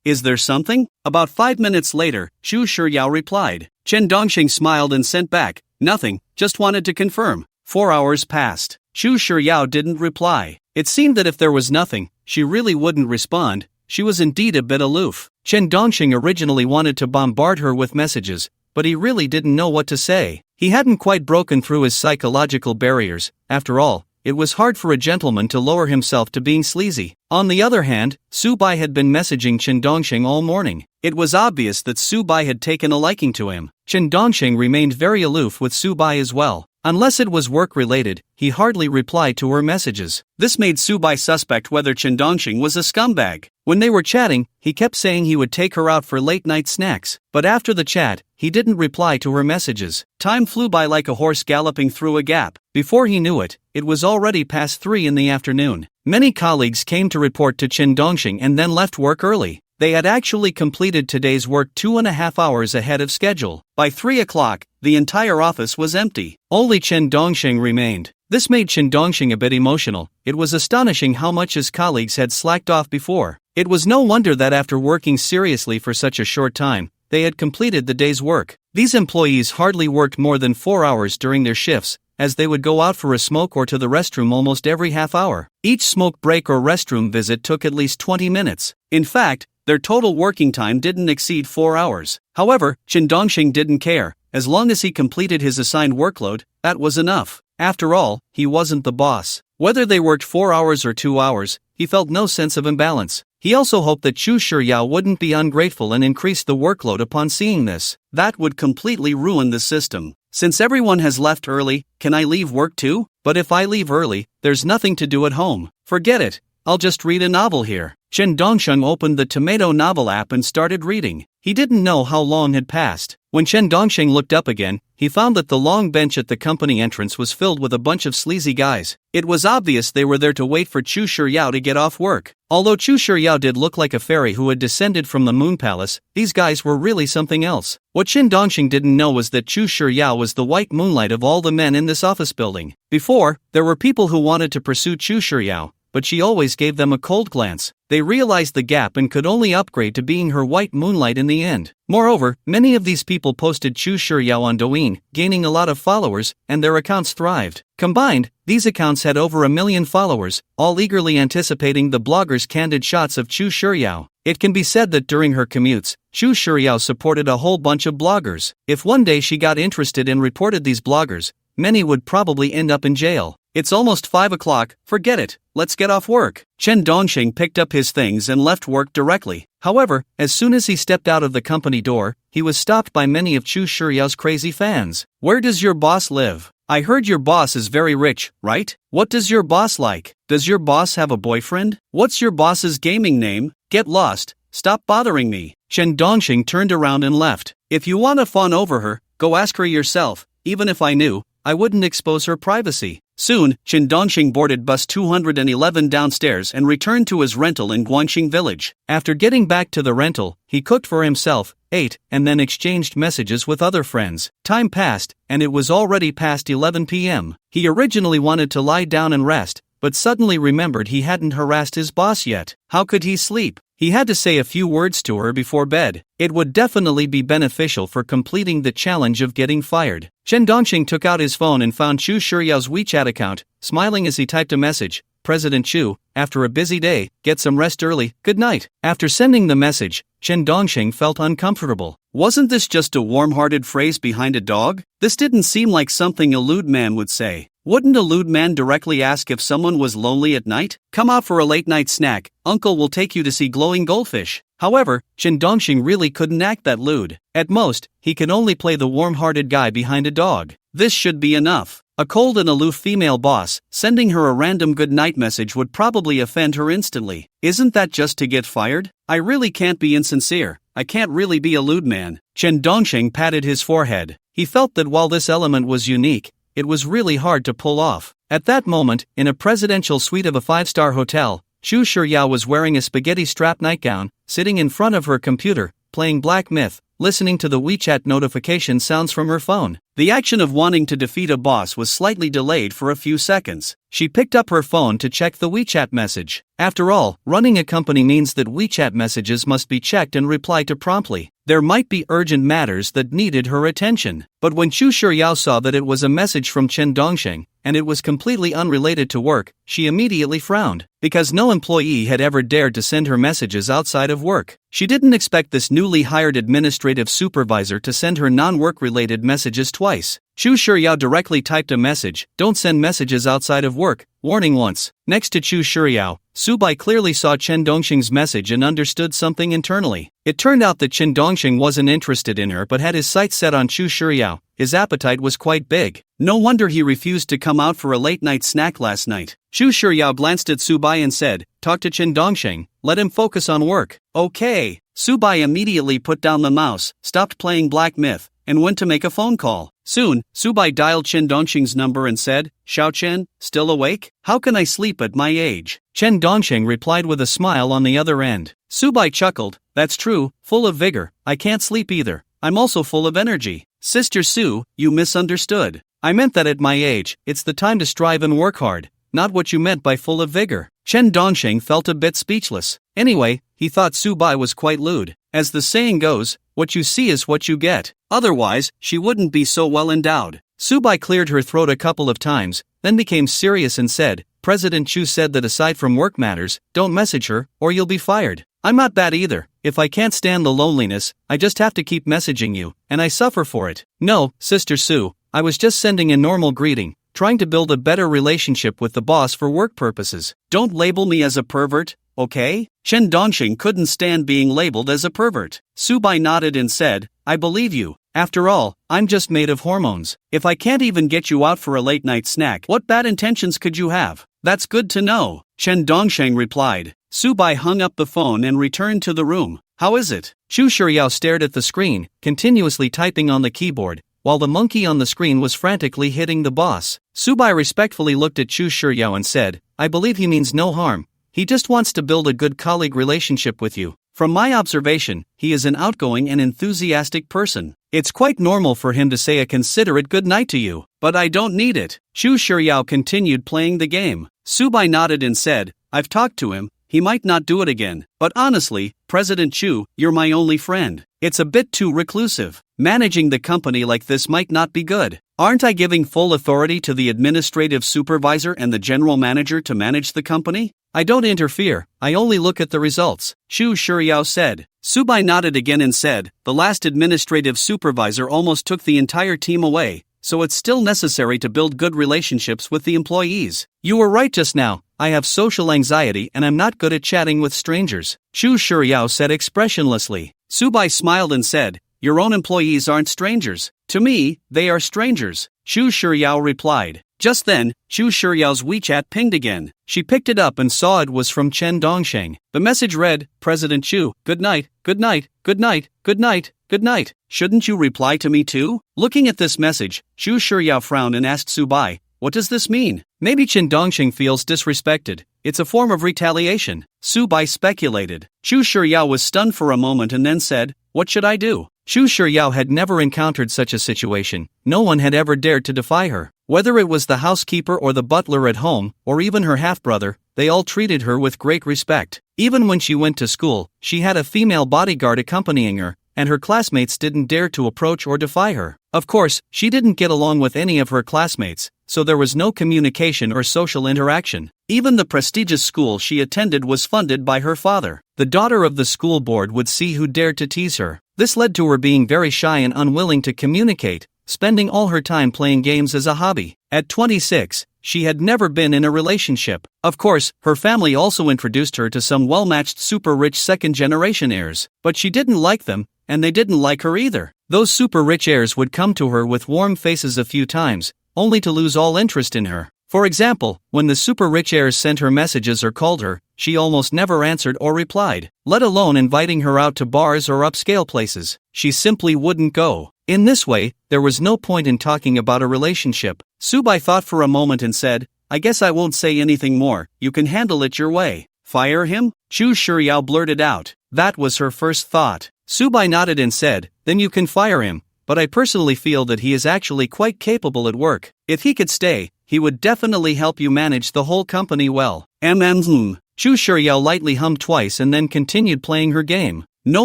Is there something?" About 5 minutes later, Xu Shiryao replied. Chen Dongxing smiled and sent back, "Nothing, just wanted to confirm." 4 hours passed. Xu Shiryao didn't reply. It seemed that if there was nothing, she really wouldn't respond. She was indeed a bit aloof. Chen Dongxing originally wanted to bombard her with messages, but he really didn't know what to say. He hadn't quite broken through his psychological barriers. After all, it was hard for a gentleman to lower himself to being sleazy. On the other hand, Subai had been messaging Chen Dongxing all morning. It was obvious that Subai had taken a liking to him. Chen Dongxing remained very aloof with Subai as well. Unless it was work-related, he hardly replied to her messages. This made Subai suspect whether Chen Dongxing was a scumbag. When they were chatting, he kept saying he would take her out for late-night snacks. But after the chat, he didn't reply to her messages. Time flew by like a horse galloping through a gap. Before he knew it, it was already past 3 in the afternoon. Many colleagues came to report to Chen Dongxing and then left work early. They had actually completed today's work 2.5 hours ahead of schedule. By 3 o'clock, the entire office was empty. Only Chen Dongxing remained. This made Chen Dongxing a bit emotional. It was astonishing how much his colleagues had slacked off before. It was no wonder that after working seriously for such a short time, they had completed the day's work. These employees hardly worked more than 4 hours during their shifts, as they would go out for a smoke or to the restroom almost every half hour. Each smoke break or restroom visit took at least 20 minutes. In fact, their total working time didn't exceed 4 hours. However, Chen Dongxing didn't care. As long as he completed his assigned workload, that was enough. After all, he wasn't the boss. Whether they worked 4 hours or 2 hours, he felt no sense of imbalance. He also hoped that Chu Shiryao wouldn't be ungrateful and increase the workload upon seeing this. That would completely ruin the system. Since everyone has left early, can I leave work too? But if I leave early, there's nothing to do at home. Forget it. I'll just read a novel here. Chen Dongxing opened the Tomato novel app and started reading. He didn't know how long had passed. When Chen Dongxing looked up again, he found that the long bench at the company entrance was filled with a bunch of sleazy guys. It was obvious they were there to wait for Chu Shiryao to get off work. Although Chu Shiryao did look like a fairy who had descended from the Moon Palace, these guys were really something else. What Chen Dongxing didn't know was that Chu Shiryao was the white moonlight of all the men in this office building. Before, there were people who wanted to pursue Chu Shiryao, but she always gave them a cold glance. They realized the gap and could only upgrade to being her white moonlight in the end. Moreover, many of these people posted Chu Shiryao on Douyin, gaining a lot of followers, and their accounts thrived. Combined, these accounts had over 1 million followers, all eagerly anticipating the blogger's candid shots of Chu Shiryao. It can be said that during her commutes, Chu Shiryao supported a whole bunch of bloggers. If one day she got interested and reported these bloggers, many would probably end up in jail. It's almost 5 o'clock, forget it, let's get off work. Chen Dongxing picked up his things and left work directly. However, as soon as he stepped out of the company door, he was stopped by many of Chu Shiryao's crazy fans. Where does your boss live? I heard your boss is very rich, right? What does your boss like? Does your boss have a boyfriend? What's your boss's gaming name? Get lost, stop bothering me. Chen Dongxing turned around and left. If you want to fawn over her, go ask her yourself. Even if I knew, I wouldn't expose her privacy. Soon, Chen Dongxing boarded bus 211 downstairs and returned to his rental in Guanxing village. After getting back to the rental, he cooked for himself, ate, and then exchanged messages with other friends. Time passed, and it was already past 11 p.m. He originally wanted to lie down and rest, but suddenly remembered he hadn't harassed his boss yet. How could he sleep? He had to say a few words to her before bed. It would definitely be beneficial for completing the challenge of getting fired. Chen Dongxing took out his phone and found Chu Shiryao's WeChat account, smiling as he typed a message. President Chu, after a busy day, get some rest early, good night. After sending the message, Chen Dongxing felt uncomfortable. Wasn't this just a warm-hearted phrase behind a dog? This didn't seem like something a lewd man would say. Wouldn't a lewd man directly ask if someone was lonely at night? Come out for a late-night snack, uncle will take you to see glowing goldfish. However, Chen Dongxing really couldn't act that lewd. At most, he can only play the warm-hearted guy behind a dog. This should be enough. A cold and aloof female boss, sending her a random good-night message would probably offend her instantly. Isn't that just to get fired? I really can't be insincere. I can't really be a lewd man. Chen Dongxing patted his forehead. He felt that while this element was unique, it was really hard to pull off. At that moment, in a presidential suite of a 5-star hotel, Chu Shiryao was wearing a spaghetti strap nightgown, sitting in front of her computer, playing Black Myth, listening to the WeChat notification sounds from her phone. The action of wanting to defeat a boss was slightly delayed for a few seconds. She picked up her phone to check the WeChat message. After all, running a company means that WeChat messages must be checked and replied to promptly. There might be urgent matters that needed her attention. But when Chu Shiryao saw that it was a message from Chen Dongsheng, and it was completely unrelated to work, she immediately frowned, because no employee had ever dared to send her messages outside of work. She didn't expect this newly hired administrative supervisor to send her non-work-related messages twice. Chu Shiryao directly typed a message, "Don't send messages outside of work," warning once. Next to Chu Shiryao, Subai clearly saw Chen Dongsheng's message and understood something internally. It turned out that Chen Dongsheng wasn't interested in her but had his sights set on Chu Shiryao. His appetite was quite big. No wonder he refused to come out for a late-night snack last night. Chu Shiryao glanced at Subai and said, "Talk to Chen Dongsheng, let him focus on work." "Okay." Subai immediately put down the mouse, stopped playing Black Myth, and went to make a phone call. Soon, Subai dialed Chen Dongsheng's number and said, "Xiao Chen, still awake? How can I sleep at my age?" Chen Dongsheng replied with a smile on the other end. Subai chuckled, "That's true, full of vigor. I can't sleep either. I'm also full of energy." "Sister Sue, you misunderstood. I meant that at my age, it's the time to strive and work hard, not what you meant by full of vigor." Chen Dongsheng felt a bit speechless. Anyway, he thought Subai was quite lewd. As the saying goes, what you see is what you get. Otherwise, she wouldn't be so well endowed. Subai cleared her throat a couple of times, then became serious and said, "President Chu said that aside from work matters, don't message her, or you'll be fired. I'm not bad either. If I can't stand the loneliness, I just have to keep messaging you, and I suffer for it." "No, Sister Sue, I was just sending a normal greeting, trying to build a better relationship with the boss for work purposes. Don't label me as a pervert, okay?" Chen Dongsheng couldn't stand being labeled as a pervert. Subai nodded and said, "I believe you. After all, I'm just made of hormones. If I can't even get you out for a late-night snack, what bad intentions could you have?" "That's good to know," Chen Dongsheng replied. Subai hung up the phone and returned to the room. "How is it?" Chu Shiryao stared at the screen, continuously typing on the keyboard, while the monkey on the screen was frantically hitting the boss. Subai respectfully looked at Chu Shiryao and said, "I believe he means no harm. He just wants to build a good colleague relationship with you. From my observation, he is an outgoing and enthusiastic person. It's quite normal for him to say a considerate good night to you, but I don't need it." Chu Shiryao continued playing the game. Subai nodded and said, "I've talked to him. He might not do it again. But honestly, President Chu, you're my only friend. It's a bit too reclusive. Managing the company like this might not be good. Aren't I giving full authority to the administrative supervisor and the general manager to manage the company? I don't interfere, I only look at the results," Chu Shiryao said. Subai nodded again and said, "The last administrative supervisor almost took the entire team away, so it's still necessary to build good relationships with the employees. You were right just now, I have social anxiety and I'm not good at chatting with strangers," Chu Shiryao said expressionlessly. Subai smiled and said, "Your own employees aren't strangers. To me, they are strangers," Chu Shiryao replied. Just then, Chu Shiryao's WeChat pinged again. She picked it up and saw it was from Chen Dongsheng. The message read, "President Chu, good night, good night, good night, good night, good night. Shouldn't you reply to me too?" Looking at this message, Chu Shiryao frowned and asked Subai, "What does this mean?" "Maybe Chen Dongsheng feels disrespected. It's a form of retaliation," Subai speculated. Chu Shiryao was stunned for a moment and then said, "What should I do?" Chu Shiryao had never encountered such a situation. No one had ever dared to defy her. Whether it was the housekeeper or the butler at home, or even her half-brother, they all treated her with great respect. Even when she went to school, she had a female bodyguard accompanying her, and her classmates didn't dare to approach or defy her. Of course, she didn't get along with any of her classmates, so there was no communication or social interaction. Even the prestigious school she attended was funded by her father. The daughter of the school board would see who dared to tease her. This led to her being very shy and unwilling to communicate, spending all her time playing games as a hobby. At 26, she had never been in a relationship. Of course, her family also introduced her to some well-matched super-rich second-generation heirs, but she didn't like them, and they didn't like her either. Those super-rich heirs would come to her with warm faces a few times, only to lose all interest in her. For example, when the super-rich heirs sent her messages or called her, she almost never answered or replied, let alone inviting her out to bars or upscale places. She simply wouldn't go. In this way, there was no point in talking about a relationship. Subai thought for a moment and said, I guess I won't say anything more, you can handle it your way. Fire him? Chu Shiryao blurted out. That was her first thought. Subai nodded and said, then you can fire him, but I personally feel that he is actually quite capable at work. If he could stay, he would definitely help you manage the whole company well. Chu Shiryao lightly hummed twice and then continued playing her game. No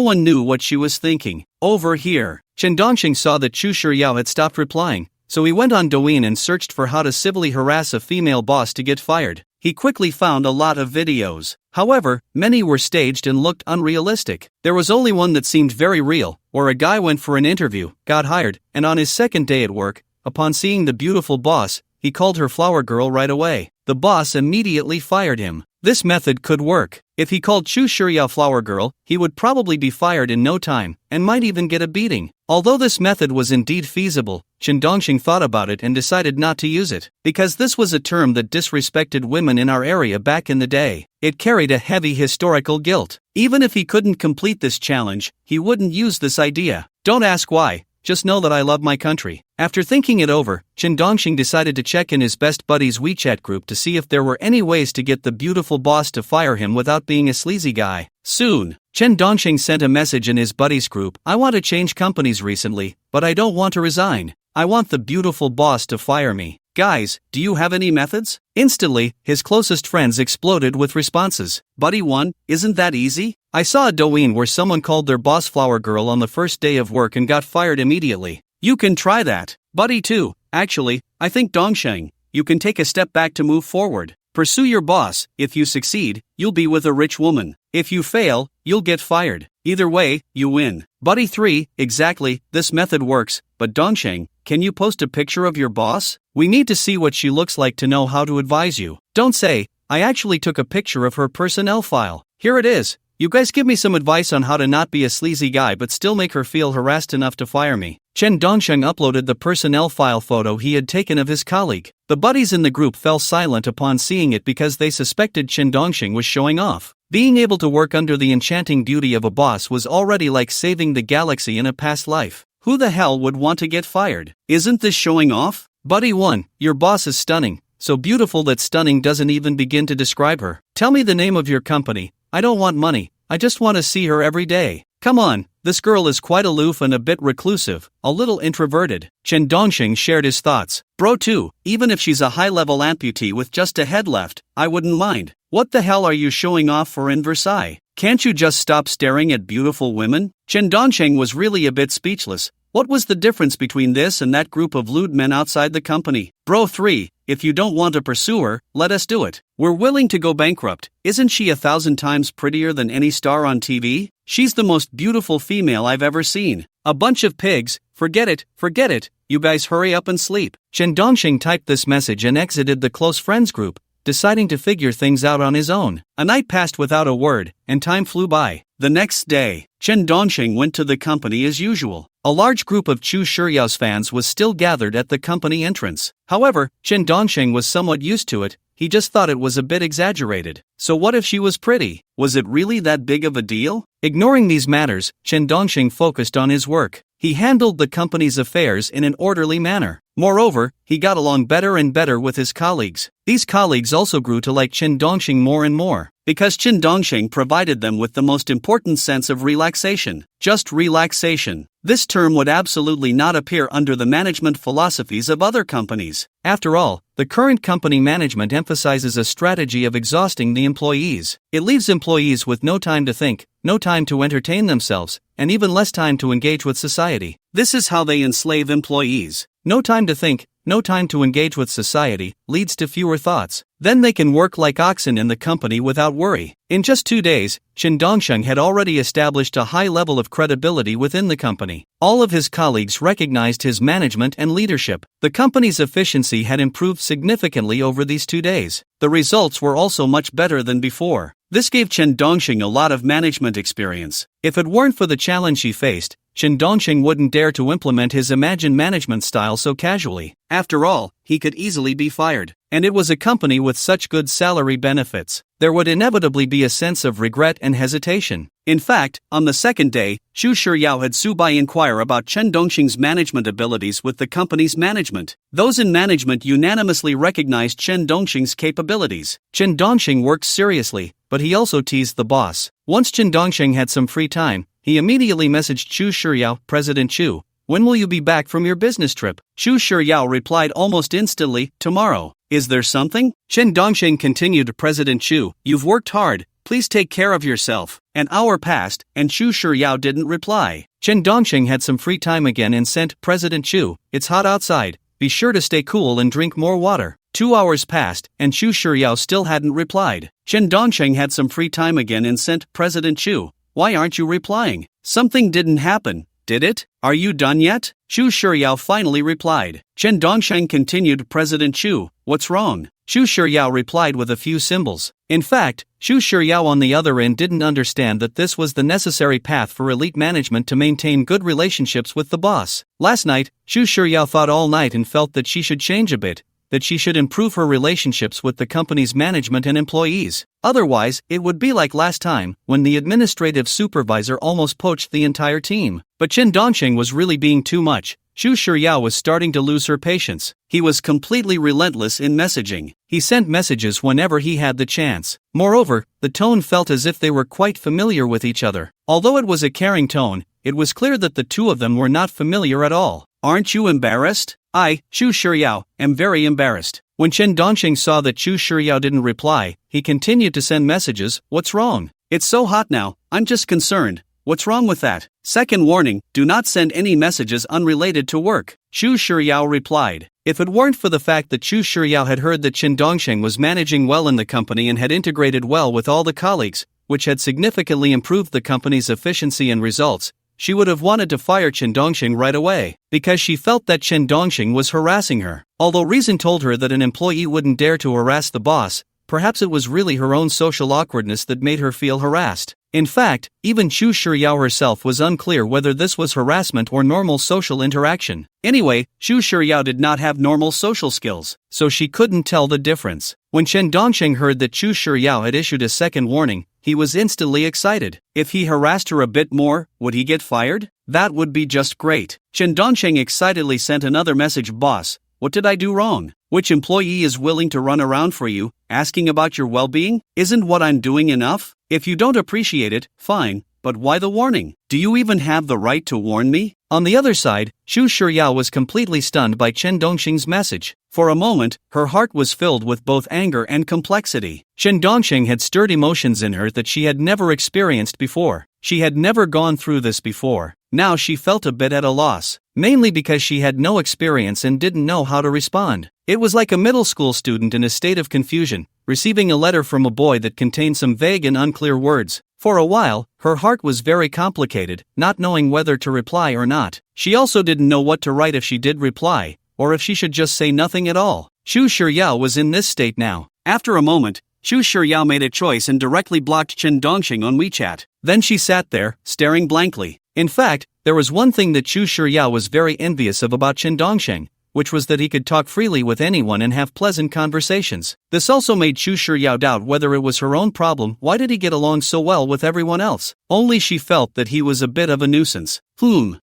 one knew what she was thinking. Over here, Chen Dongxing saw that Chu Shiryao had stopped replying, so he went on Douyin and searched for how to civilly harass a female boss to get fired. He quickly found a lot of videos. However, many were staged and looked unrealistic. There was only one that seemed very real, where a guy went for an interview, got hired, and on his second day at work, upon seeing the beautiful boss, he called her flower girl right away. The boss immediately fired him. This method could work. If he called Chu Shiryao flower girl, he would probably be fired in no time, and might even get a beating. Although this method was indeed feasible, Chen Dongxing thought about it and decided not to use it, because this was a term that disrespected women in our area back in the day. It carried a heavy historical guilt. Even if he couldn't complete this challenge, he wouldn't use this idea. Don't ask why. Just know that I love my country. After thinking it over, Chen Dongxing decided to check in his best buddy's WeChat group to see if there were any ways to get the beautiful boss to fire him without being a sleazy guy. Soon, Chen Dongxing sent a message in his buddy's group, I want to change companies recently, but I don't want to resign. I want the beautiful boss to fire me. Guys, do you have any methods? Instantly, his closest friends exploded with responses. Buddy 1, isn't that easy? I saw a Douyin where someone called their boss flower girl on the first day of work and got fired immediately. You can try that. Buddy 2, actually, I think Dongsheng, you can take a step back to move forward. Pursue your boss. If you succeed, you'll be with a rich woman. If you fail, you'll get fired. Either way, you win. Buddy 3, exactly, this method works, but Dongsheng, can you post a picture of your boss? We need to see what she looks like to know how to advise you. Don't say, I actually took a picture of her personnel file. Here it is. You guys give me some advice on how to not be a sleazy guy but still make her feel harassed enough to fire me. Chen Dongsheng uploaded the personnel file photo he had taken of his colleague. The buddies in the group fell silent upon seeing it because they suspected Chen Dongsheng was showing off. Being able to work under the enchanting beauty of a boss was already like saving the galaxy in a past life. Who the hell would want to get fired? Isn't this showing off? Buddy 1, your boss is stunning, so beautiful that stunning doesn't even begin to describe her. Tell me the name of your company. I don't want money, I just want to see her every day. Come on, this girl is quite aloof and a bit reclusive, a little introverted. Chen Dongxing shared his thoughts. Bro 2, even if she's a high-level amputee with just a head left, I wouldn't mind. What the hell are you showing off for in Versailles? Can't you just stop staring at beautiful women? Chen Dongsheng was really a bit speechless. What was the difference between this and that group of lewd men outside the company? Bro 3, if you don't want to pursue her, let us do it. We're willing to go bankrupt. Isn't she 1,000 times prettier than any star on TV? She's the most beautiful female I've ever seen. A bunch of pigs. Forget it. You guys hurry up and sleep. Chen Dongxing typed this message and exited the close friends group, deciding to figure things out on his own. A night passed without a word, and time flew by. The next day, Chen Dongxing went to the company as usual. A large group of Chu Shiryao's fans was still gathered at the company entrance. However, Chen Dongxing was somewhat used to it. He just thought it was a bit exaggerated. So what if she was pretty? Was it really that big of a deal? Ignoring these matters, Chen Dongxing focused on his work. He handled the company's affairs in an orderly manner. Moreover, he got along better and better with his colleagues. These colleagues also grew to like Chen Dongxing more and more, because Chen Dongxing provided them with the most important sense of relaxation. Just relaxation. This term would absolutely not appear under the management philosophies of other companies. After all, the current company management emphasizes a strategy of exhausting the employees. It leaves employees with no time to think, no time to entertain themselves, and even less time to engage with society. This is how they enslave employees. No time to think, no time to engage with society, leads to fewer thoughts. Then they can work like oxen in the company without worry. In just 2 days, Chen Dongsheng had already established a high level of credibility within the company. All of his colleagues recognized his management and leadership. The company's efficiency had improved significantly over these 2 days. The results were also much better than before. This gave Chen Dongxing a lot of management experience. If it weren't for the challenge he faced, Chen Dongxing wouldn't dare to implement his imagined management style so casually. After all, he could easily be fired. And it was a company with such good salary benefits. There would inevitably be a sense of regret and hesitation. In fact, on the second day, Xu Shiyao had Su Bai inquire about Chen Dongxing's management abilities with the company's management. Those in management unanimously recognized Chen Dongxing's capabilities. Chen Dongxing worked seriously, but he also teased the boss. Once Chen Dongxing had some free time, he immediately messaged Chu Shiyao, President Chu, when will you be back from your business trip? Xu Shiyao replied almost instantly, tomorrow. Is there something? Chen Dongxing continued, President Chu, you've worked hard, please take care of yourself. An hour passed, and Xu Shiyao didn't reply. Chen Dongxing had some free time again and sent, President Chu, it's hot outside, be sure to stay cool and drink more water. 2 hours passed, and Xu Shiyao still hadn't replied. Chen Dongxing had some free time again and sent, President Chu, why aren't you replying? Something didn't happen, did it? Are you done yet? Xu Shiyao finally replied. Chen Dongxing continued, President Chu, what's wrong? Xu Shiyao replied with a few symbols. In fact, Xu Shiyao on the other end didn't understand that this was the necessary path for elite management to maintain good relationships with the boss. Last night, Xu Shiyao thought all night and felt that she should change a bit, that she should improve her relationships with the company's management and employees. Otherwise, it would be like last time, when the administrative supervisor almost poached the entire team. But Chen Dongxing was really being too much. Xu Shiyao was starting to lose her patience. He was completely relentless in messaging. He sent messages whenever he had the chance. Moreover, the tone felt as if they were quite familiar with each other. Although it was a caring tone, it was clear that the two of them were not familiar at all. Aren't you embarrassed? I, Xu Shiyao, am very embarrassed. When Chen Dongxing saw that Xu Shiyao didn't reply, he continued to send messages, what's wrong? It's so hot now, I'm just concerned. What's wrong with that? Second warning, do not send any messages unrelated to work. Xu Shiyao replied. If it weren't for the fact that Xu Shiyao had heard that Chen Dongxing was managing well in the company and had integrated well with all the colleagues, which had significantly improved the company's efficiency and results, she would have wanted to fire Chen Dongxing right away, because she felt that Chen Dongxing was harassing her. Although reason told her that an employee wouldn't dare to harass the boss, perhaps it was really her own social awkwardness that made her feel harassed. In fact, even Xu Shiyao herself was unclear whether this was harassment or normal social interaction. Anyway, Xu Shiyao did not have normal social skills, so she couldn't tell the difference. When Chen Dongxing heard that Xu Shiyao had issued a second warning, he was instantly excited. If he harassed her a bit more, would he get fired? That would be just great. Chen Dongxing excitedly sent another message, boss, what did I do wrong? Which employee is willing to run around for you, asking about your well-being? Isn't what I'm doing enough? If you don't appreciate it, fine, but why the warning? Do you even have the right to warn me? On the other side, Xu Shiyao was completely stunned by Chen Dongxing's message. For a moment, her heart was filled with both anger and complexity. Chen Dongxing had stirred emotions in her that she had never experienced before. She had never gone through this before. Now she felt a bit at a loss, mainly because she had no experience and didn't know how to respond. It was like a middle school student in a state of confusion, receiving a letter from a boy that contained some vague and unclear words. For a while, her heart was very complicated, not knowing whether to reply or not. She also didn't know what to write if she did reply, or if she should just say nothing at all. Xu Shiyao was in this state now. After a moment, Xu Shiyao made a choice and directly blocked Chen Dongxing on WeChat. Then she sat there, staring blankly. In fact, there was one thing that Xu Shiyao was very envious of about Chen Dongxing, which was that he could talk freely with anyone and have pleasant conversations. This also made Xu Shiyao doubt whether it was her own problem. Why did he get along so well with everyone else? Only she felt that he was a bit of a nuisance.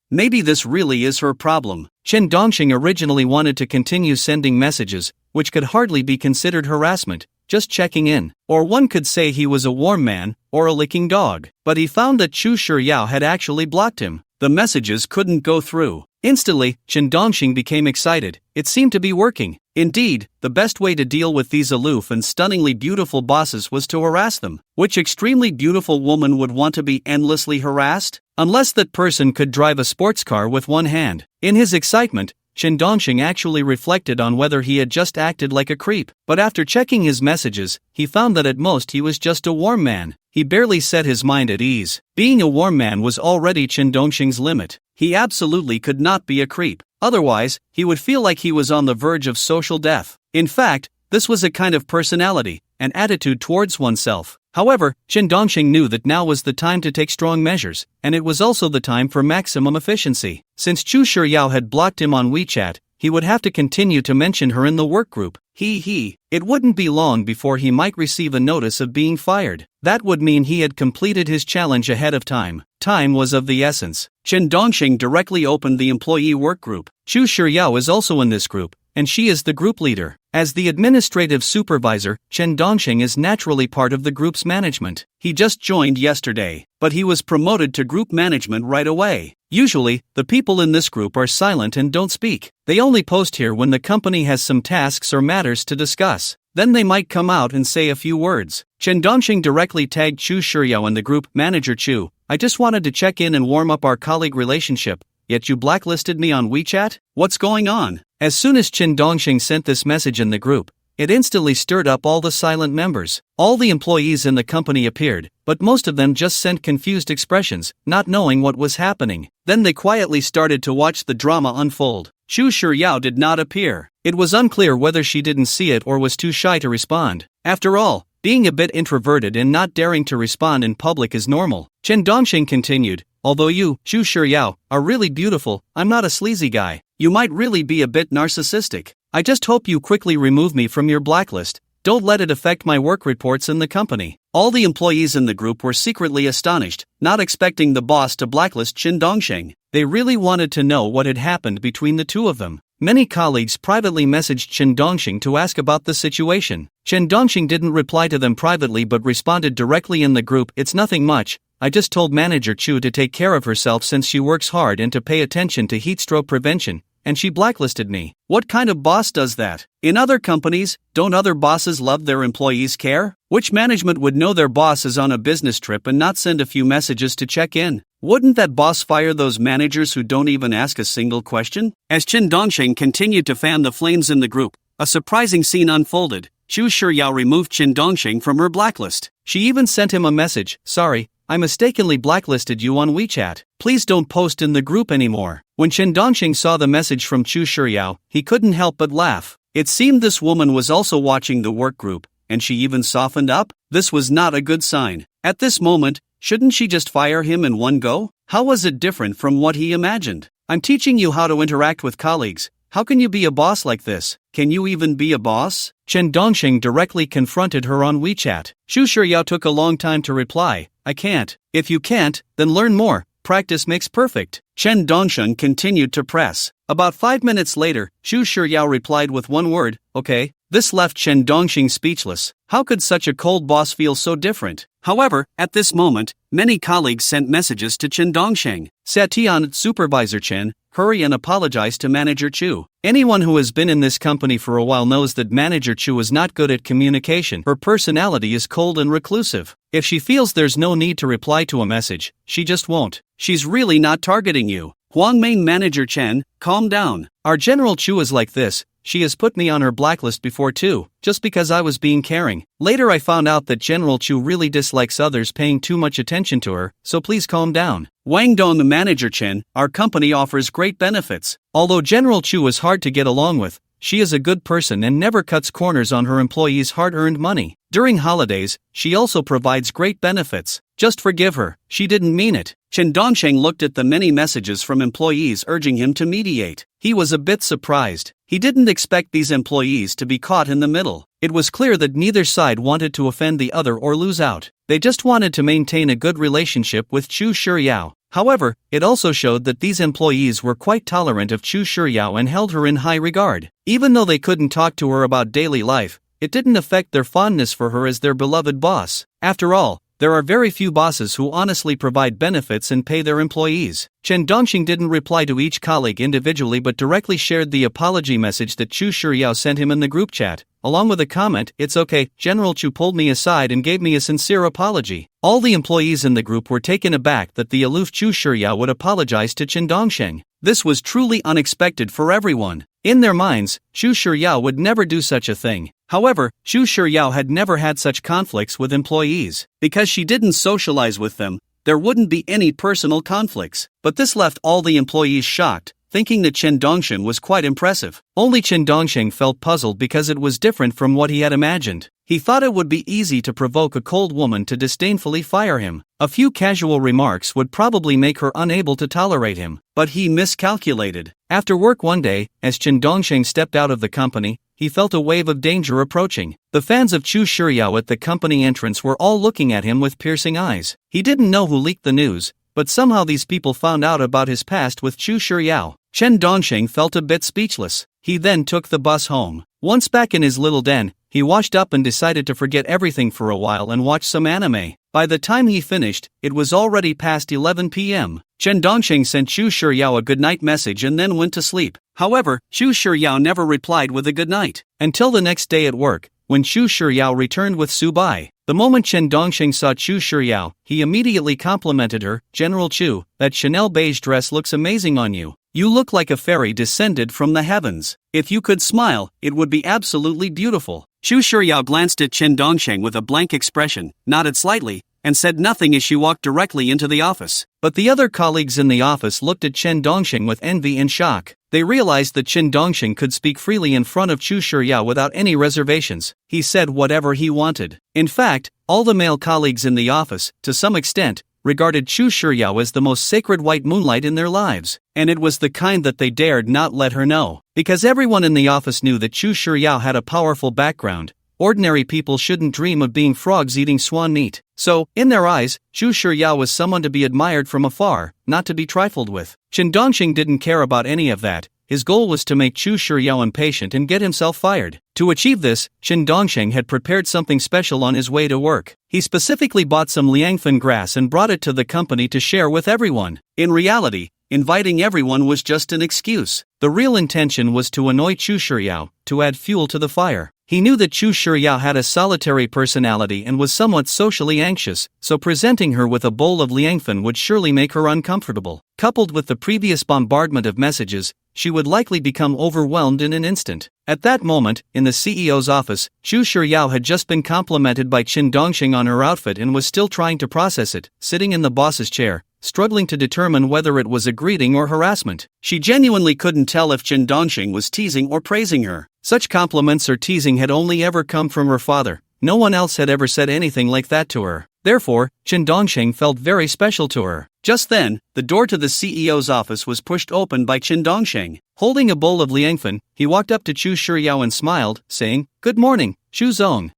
Maybe this really is her problem. Chen Dongxing originally wanted to continue sending messages, which could hardly be considered harassment, just checking in. Or one could say he was a warm man, or a licking dog. But he found that Xu Shiyao had actually blocked him. The messages couldn't go through. Instantly, Chen Dongxing became excited. It seemed to be working. Indeed, the best way to deal with these aloof and stunningly beautiful bosses was to harass them. Which extremely beautiful woman would want to be endlessly harassed? Unless that person could drive a sports car with one hand. In his excitement, Chen Dongxing actually reflected on whether he had just acted like a creep. But after checking his messages, he found that at most he was just a warm man. He barely set his mind at ease. Being a warm man was already Chen Dongxing's limit. He absolutely could not be a creep. Otherwise, he would feel like he was on the verge of social death. In fact, this was a kind of personality, an attitude towards oneself. However, Chen Dongxing knew that now was the time to take strong measures, and it was also the time for maximum efficiency. Since Xu Shiyao had blocked him on WeChat, he would have to continue to mention her in the work group. It wouldn't be long before he might receive a notice of being fired. That would mean he had completed his challenge ahead of time. Time was of the essence. Chen Dongxing directly opened the employee work group. Xu Shiyao is also in this group, and she is the group leader. As the administrative supervisor, Chen Dongxing is naturally part of the group's management. He just joined yesterday, but he was promoted to group management right away. Usually, the people in this group are silent and don't speak. They only post here when the company has some tasks or matters to discuss. Then they might come out and say a few words. Chen Dongxing directly tagged Chu Shiryao in the group. Manager Chu, I just wanted to check in and warm up our colleague relationship, yet you blacklisted me on WeChat? What's going on? As soon as Chen Dongxing sent this message in the group, it instantly stirred up all the silent members. All the employees in the company appeared, but most of them just sent confused expressions, not knowing what was happening. Then they quietly started to watch the drama unfold. Chu Shiryao did not appear. It was unclear whether she didn't see it or was too shy to respond. After all, being a bit introverted and not daring to respond in public is normal. Chen Dongxing continued, although you, Chu Shiryao, are really beautiful, I'm not a sleazy guy. You might really be a bit narcissistic. I just hope you quickly remove me from your blacklist. Don't let it affect my work reports in the company. All the employees in the group were secretly astonished, not expecting the boss to blacklist Chen Dongxing. They really wanted to know what had happened between the two of them. Many colleagues privately messaged Chen Dongxing to ask about the situation. Chen Dongxing didn't reply to them privately but responded directly in the group, it's nothing much. I just told Manager Chu to take care of herself since she works hard and to pay attention to heat stroke prevention, and she blacklisted me. What kind of boss does that? In other companies, don't other bosses love their employees' care? Which management would know their boss is on a business trip and not send a few messages to check in? Wouldn't that boss fire those managers who don't even ask a single question? As Chen Dongxing continued to fan the flames in the group, a surprising scene unfolded. Chu Shiryao removed Chen Dongxing from her blacklist. She even sent him a message, sorry, I mistakenly blacklisted you on WeChat. Please don't post in the group anymore. When Chen Dongxing saw the message from Chu Shiryao, he couldn't help but laugh. It seemed this woman was also watching the work group, and she even softened up. This was not a good sign. At this moment, shouldn't she just fire him in one go? How was it different from what he imagined? I'm teaching you how to interact with colleagues. How can you be a boss like this? Can you even be a boss? Chen Dongxing directly confronted her on WeChat. Chu Shiryao took a long time to reply, I can't. If you can't, then learn more. Practice makes perfect. Chen Dongxing continued to press. About 5 minutes later, Chu Shiryao replied with one word, okay. This left Chen Dongxing speechless. How could such a cold boss feel so different? However, at this moment, many colleagues sent messages to Chen Dongxing. Satian, Supervisor Chen, hurry and apologize to Manager Chu. Anyone who has been in this company for a while knows that Manager Chu is not good at communication. Her personality is cold and reclusive. If she feels there's no need to reply to a message, she just won't. She's really not targeting you. Huangmain Manager Chen, calm down. Our General Chu is like this. She has put me on her blacklist before too, just because I was being caring. Later I found out that General Chu really dislikes others paying too much attention to her, so please calm down. Wang Dong the Manager Chen, our company offers great benefits. Although General Chu is hard to get along with, she is a good person and never cuts corners on her employees' hard-earned money. During holidays, she also provides great benefits. Just forgive her, she didn't mean it. Chen Dongxing looked at the many messages from employees urging him to mediate. He was a bit surprised. He didn't expect these employees to be caught in the middle. It was clear that neither side wanted to offend the other or lose out. They just wanted to maintain a good relationship with Chu Shiryao. However, it also showed that these employees were quite tolerant of Chu Shiryao and held her in high regard. Even though they couldn't talk to her about daily life, it didn't affect their fondness for her as their beloved boss. After all, there are very few bosses who honestly provide benefits and pay their employees. Chen Dongxing didn't reply to each colleague individually but directly shared the apology message that Chu Shiryao sent him in the group chat, along with a comment, it's okay, General Chu pulled me aside and gave me a sincere apology. All the employees in the group were taken aback that the aloof Chu Shiryao would apologize to Chen Dongxing. This was truly unexpected for everyone. In their minds, Chu Shiryao would never do such a thing. However, Chu Shiryao had never had such conflicts with employees. Because she didn't socialize with them, there wouldn't be any personal conflicts. But this left all the employees shocked, thinking that Chen Dongxing was quite impressive. Only Chen Dongxing felt puzzled because it was different from what he had imagined. He thought it would be easy to provoke a cold woman to disdainfully fire him. A few casual remarks would probably make her unable to tolerate him. But he miscalculated. After work one day, as Chen Dongxing stepped out of the company, he felt a wave of danger approaching. The fans of Chu Shiryao at the company entrance were all looking at him with piercing eyes. He didn't know who leaked the news, but somehow these people found out about his past with Chu Shiryao. Chen Dongxing felt a bit speechless. He then took the bus home. Once back in his little den, he washed up and decided to forget everything for a while and watch some anime. By the time he finished, it was already past 11 p.m. Chen Dongxing sent Xu Shiyao a goodnight message and then went to sleep. However, Xu Shiyao never replied with a goodnight until the next day at work, when Xu Shiyao returned with Su Bai. The moment Chen Dongxing saw Xu Shiyao, he immediately complimented her. General Chu, that Chanel beige dress looks amazing on you. You look like a fairy descended from the heavens. If you could smile, it would be absolutely beautiful. Xu Shiyao glanced at Chen Dongxing with a blank expression, nodded slightly, and said nothing as she walked directly into the office. But the other colleagues in the office looked at Chen Dongxing with envy and shock. They realized that Chen Dongxing could speak freely in front of Xu Shiyao without any reservations. He said whatever he wanted. In fact, all the male colleagues in the office, to some extent, regarded Xu Shiyao as the most sacred white moonlight in their lives. And it was the kind that they dared not let her know. Because everyone in the office knew that Xu Shiyao had a powerful background. Ordinary people shouldn't dream of being frogs eating swan meat. So, in their eyes, Xu Shiyao was someone to be admired from afar, not to be trifled with. Chen Dongxing didn't care about any of that. His goal was to make Xu Shiyao impatient and get himself fired. To achieve this, Chen Dongxing had prepared something special on his way to work. He specifically bought some liangfen grass and brought it to the company to share with everyone. In reality, inviting everyone was just an excuse. The real intention was to annoy Xu Shiyao, to add fuel to the fire. He knew that Xu Shiyao had a solitary personality and was somewhat socially anxious, so presenting her with a bowl of liangfen would surely make her uncomfortable. Coupled with the previous bombardment of messages, she would likely become overwhelmed in an instant. At that moment, in the CEO's office, Xu Shiyao had just been complimented by Chen Dongxing on her outfit and was still trying to process it, sitting in the boss's chair, struggling to determine whether it was a greeting or harassment. She genuinely couldn't tell if Chen Dongxing was teasing or praising her. Such compliments or teasing had only ever come from her father. No one else had ever said anything like that to her. Therefore, Chen Dongxing felt very special to her. Just then, the door to the CEO's office was pushed open by Chen Dongxing. Holding a bowl of liangfen, he walked up to Xu Shiyao and smiled, saying, "Good morning, Xu Zong."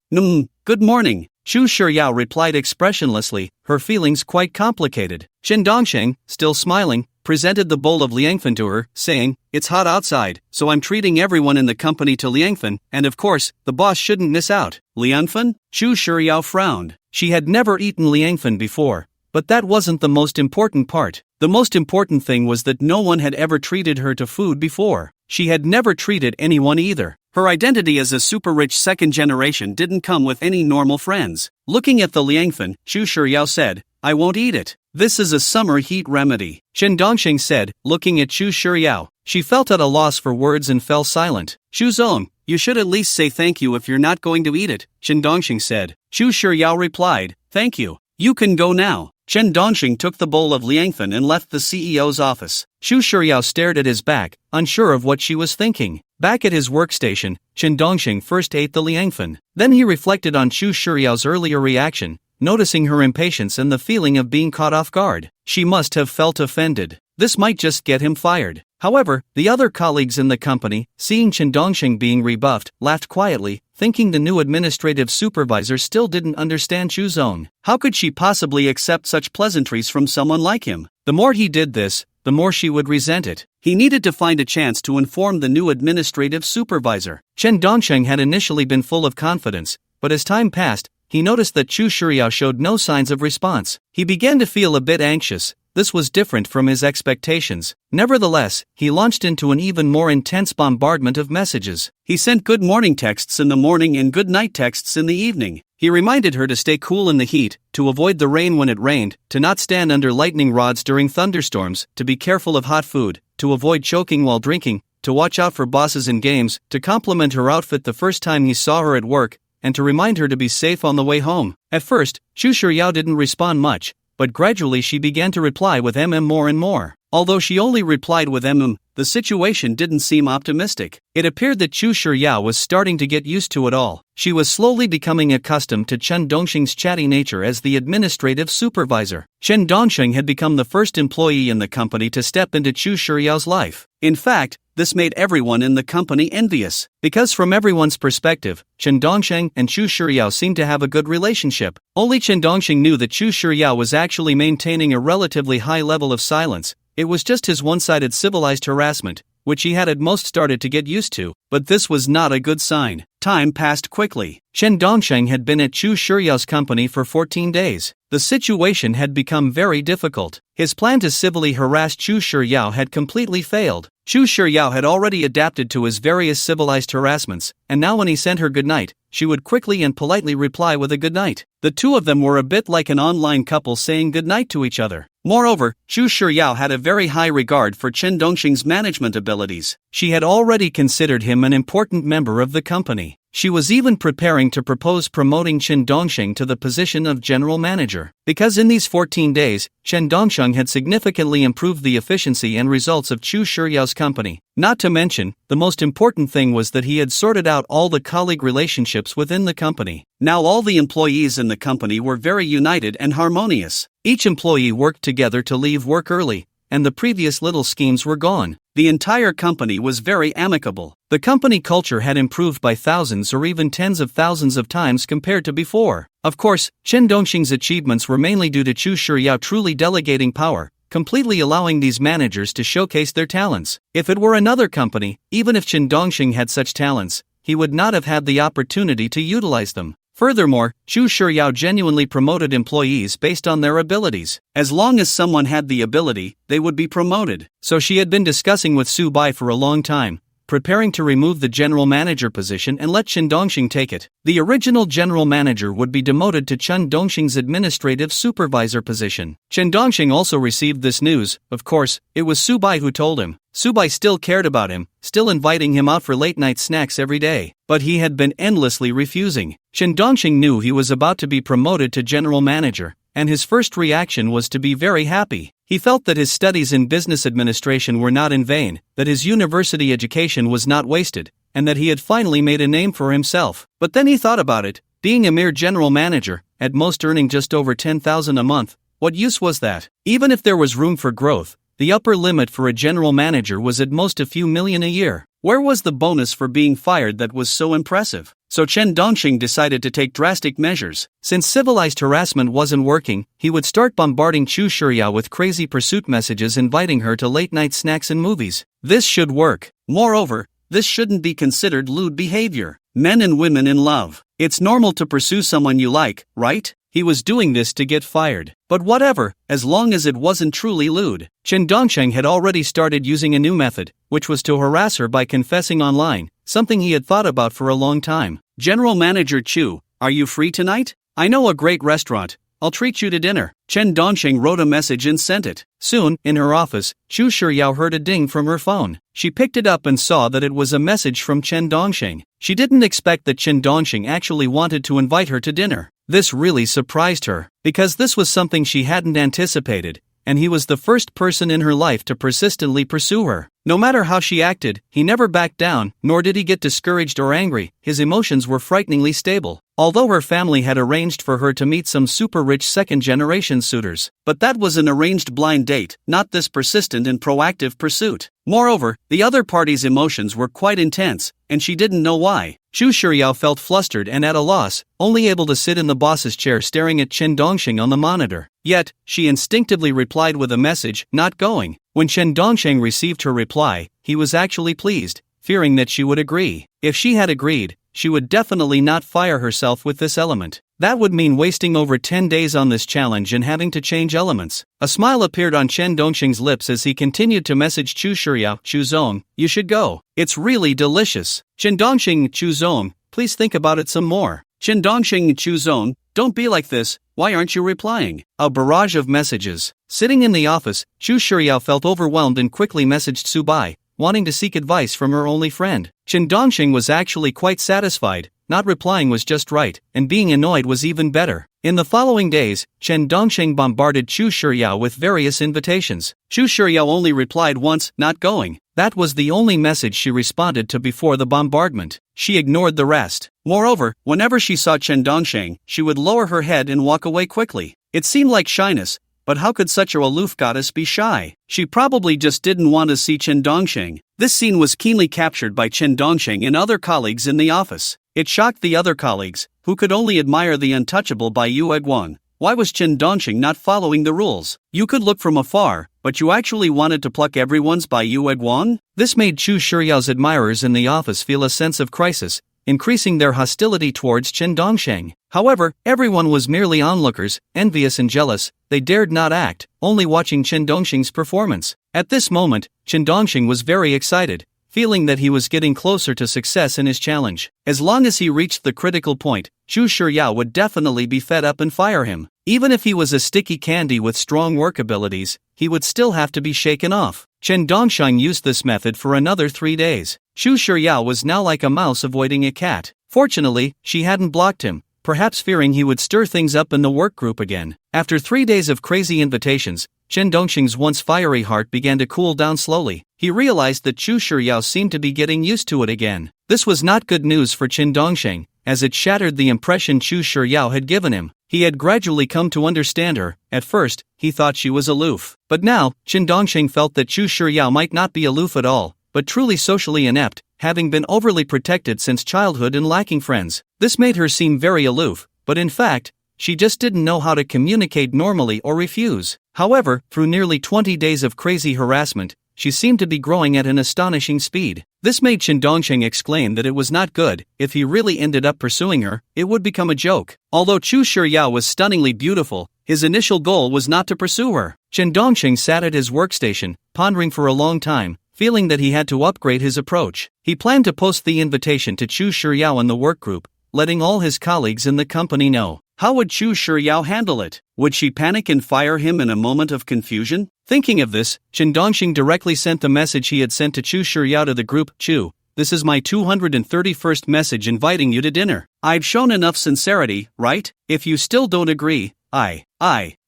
Good morning." Xu Shiyao replied expressionlessly, her feelings quite complicated. Chen Dongxing, still smiling, presented the bowl of liangfen to her, saying, "It's hot outside, so I'm treating everyone in the company to liangfen, and of course, the boss shouldn't miss out." Liangfen? Xu Shiyao frowned. She had never eaten liangfen before, but that wasn't the most important part. The most important thing was that no one had ever treated her to food before. She had never treated anyone either. Her identity as a super-rich second generation didn't come with any normal friends. Looking at the liangfen, Xu Shiyao said, "I won't eat it. This is a summer heat remedy." Chen Dongxing said, looking at Xu Shiyao. She felt at a loss for words and fell silent. "Xu Zong, you should at least say thank you if you're not going to eat it," Chen Dongxing said. Xu Shiyao replied, "Thank you. You can go now." Chen Dongxing took the bowl of liangfen and left the CEO's office. Xu Shiyao stared at his back, unsure of what she was thinking. Back at his workstation, Chen Dongxing first ate the liangfen. Then he reflected on Xu Shiyao's earlier reaction, noticing her impatience and the feeling of being caught off guard. She must have felt offended. This might just get him fired. However, the other colleagues in the company, seeing Chen Dongxing being rebuffed, laughed quietly, thinking the new administrative supervisor still didn't understand Xu Zong. How could she possibly accept such pleasantries from someone like him? The more he did this, the more she would resent it. He needed to find a chance to inform the new administrative supervisor. Chen Dongxing had initially been full of confidence, but as time passed, he noticed that Xu Shiyao showed no signs of response. He began to feel a bit anxious. This was different from his expectations. Nevertheless, he launched into an even more intense bombardment of messages. He sent good morning texts in the morning and good night texts in the evening. He reminded her to stay cool in the heat, to avoid the rain when it rained, to not stand under lightning rods during thunderstorms, to be careful of hot food, to avoid choking while drinking, to watch out for bosses in games, to compliment her outfit the first time he saw her at work, and to remind her to be safe on the way home. At first, Xu Shiyao didn't respond much, but gradually she began to reply with more and more. Although she only replied with the situation didn't seem optimistic. It appeared that Xu Shiyao was starting to get used to it all. She was slowly becoming accustomed to Chen Dongxing's chatty nature as the administrative supervisor. Chen Dongxing had become the first employee in the company to step into Xu Shiyao's life. In fact, this made everyone in the company envious. Because from everyone's perspective, Chen Dongxing and Xu Shiyao seemed to have a good relationship. Only Chen Dongxing knew that Xu Shiyao was actually maintaining a relatively high level of silence. It was just his one-sided civilized harassment, which he had at most started to get used to, but this was not a good sign. Time passed quickly. Chen Dongsheng had been at Chu Shuryao's company for 14 days. The situation had become very difficult. His plan to civilly harass Chu Shuryao had completely failed. Chu Shuryao had already adapted to his various civilized harassments, and now when he sent her goodnight, she would quickly and politely reply with a goodnight. The two of them were a bit like an online couple saying goodnight to each other. Moreover, Chu Shuryao had a very high regard for Chen Dongsheng's management abilities. She had already considered him an important member of the company. She was even preparing to propose promoting Chen Dongsheng to the position of general manager. Because in these 14 days, Chen Dongsheng had significantly improved the efficiency and results of Chu Shuryao's company. Not to mention, the most important thing was that he had sorted out all the colleague relationships within the company. Now all the employees in the company were very united and harmonious. Each employee worked together to leave work early, and the previous little schemes were gone. The entire company was very amicable. The company culture had improved by thousands or even tens of thousands of times compared to before. Of course, Chen Dongsheng's achievements were mainly due to Chu Shuryao truly delegating power, completely allowing these managers to showcase their talents. If it were another company, even if Chen Dongsheng had such talents, he would not have had the opportunity to utilize them. Furthermore, Chu Shuryao genuinely promoted employees based on their abilities. As long as someone had the ability, they would be promoted. So she had been discussing with Su Bai for a long time, preparing to remove the general manager position and let Chen Dongsheng take it. The original general manager would be demoted to Chen Dongsheng's administrative supervisor position. Chen Dongsheng also received this news. Of course, it was Su Bai who told him. Su Bai still cared about him, still inviting him out for late-night snacks every day. But he had been endlessly refusing. Chen Dongsheng knew he was about to be promoted to general manager, and his first reaction was to be very happy. He felt that his studies in business administration were not in vain, that his university education was not wasted, and that he had finally made a name for himself. But then he thought about it. Being a mere general manager, at most earning just over 10,000 a month, what use was that? Even if there was room for growth, the upper limit for a general manager was at most a few million a year. Where was the bonus for being fired that was so impressive? So Chen Dongsheng decided to take drastic measures. Since civilized harassment wasn't working, he would start bombarding Chu Shuryao with crazy pursuit messages inviting her to late-night snacks and movies. This should work. Moreover, this shouldn't be considered lewd behavior. Men and women in love. It's normal to pursue someone you like, right? He was doing this to get fired. But whatever, as long as it wasn't truly lewd. Chen Dongsheng had already started using a new method, which was to harass her by confessing online, something he had thought about for a long time. General Manager Chu, are you free tonight? I know a great restaurant. I'll treat you to dinner. Chen Dongsheng wrote a message and sent it. Soon, in her office, Chu Shuryao heard a ding from her phone. She picked it up and saw that it was a message from Chen Dongsheng. She didn't expect that Chen Dongsheng actually wanted to invite her to dinner. This really surprised her, because this was something she hadn't anticipated, and he was the first person in her life to persistently pursue her. No matter how she acted, he never backed down, nor did he get discouraged or angry. His emotions were frighteningly stable. Although her family had arranged for her to meet some super-rich second-generation suitors. But that was an arranged blind date, not this persistent and proactive pursuit. Moreover, the other party's emotions were quite intense, and she didn't know why. Chu Shuryao felt flustered and at a loss, only able to sit in the boss's chair staring at Chen Dongsheng on the monitor. Yet, she instinctively replied with a message, not going. When Chen Dongsheng received her reply, he was actually pleased, fearing that she would agree. If she had agreed, she would definitely not fire herself with this element. That would mean wasting over 10 days on this challenge and having to change elements. A smile appeared on Chen Dongsheng's lips as he continued to message Chu Shuryao, Chu Zong, you should go. It's really delicious. Chen Dongsheng, Chu Zong, please think about it some more. Chen Dongsheng, Chu Zong, don't be like this, why aren't you replying? A barrage of messages. Sitting in the office, Chu Shuryao felt overwhelmed and quickly messaged Su Bai, wanting to seek advice from her only friend. Chen Dongsheng was actually quite satisfied. Not replying was just right, and being annoyed was even better. In the following days, Chen Dongsheng bombarded Chu Shuryao with various invitations. Chu Shuryao only replied once, not going. That was the only message she responded to before the bombardment. She ignored the rest. Moreover, whenever she saw Chen Dongsheng, she would lower her head and walk away quickly. It seemed like shyness, but how could such a aloof goddess be shy? She probably just didn't want to see Chen Dongsheng. This scene was keenly captured by Chen Dongsheng and other colleagues in the office. It shocked the other colleagues, who could only admire the untouchable Bai Yueguan. Why was Chen Dongsheng not following the rules? You could look from afar, but you actually wanted to pluck everyone's Bai Yueguan? This made Chu Shuryao's admirers in the office feel a sense of crisis, increasing their hostility towards Chen Dongsheng. However, everyone was merely onlookers, envious and jealous. They dared not act, only watching Chen Dongsheng's performance. At this moment, Chen Dongsheng was very excited, feeling that he was getting closer to success in his challenge. As long as he reached the critical point, Chu Shiryao would definitely be fed up and fire him. Even if he was a sticky candy with strong work abilities, he would still have to be shaken off. Chen Dongsheng used this method for another 3 days. Chu Shiryao was now like a mouse avoiding a cat. Fortunately, she hadn't blocked him, perhaps fearing he would stir things up in the work group again. After 3 days of crazy invitations, Chen Dongsheng's once fiery heart began to cool down slowly. He realized that Chu Shiryao seemed to be getting used to it again. This was not good news for Chen Dongsheng, as it shattered the impression Chu Shiryao had given him. He had gradually come to understand her. At first, he thought she was aloof. But now, Chen Dongsheng felt that Chu Shiryao might not be aloof at all, but truly socially inept, having been overly protected since childhood and lacking friends. This made her seem very aloof, but in fact, she just didn't know how to communicate normally or refuse. However, through nearly 20 days of crazy harassment, she seemed to be growing at an astonishing speed. This made Chen Dongsheng exclaim that it was not good. If he really ended up pursuing her, it would become a joke. Although Chu Shiryao was stunningly beautiful, his initial goal was not to pursue her. Chen Dongsheng sat at his workstation, pondering for a long time, feeling that he had to upgrade his approach. He planned to post the invitation to Chu Shiryao in the work group, letting all his colleagues in the company know. How would Chu Shiryao handle it? Would she panic and fire him in a moment of confusion? Thinking of this, Chen Dongsheng directly sent the message he had sent to Chu Shiryao to the group. Chu, this is my 231st message inviting you to dinner. I've shown enough sincerity, right? If you still don't agree, I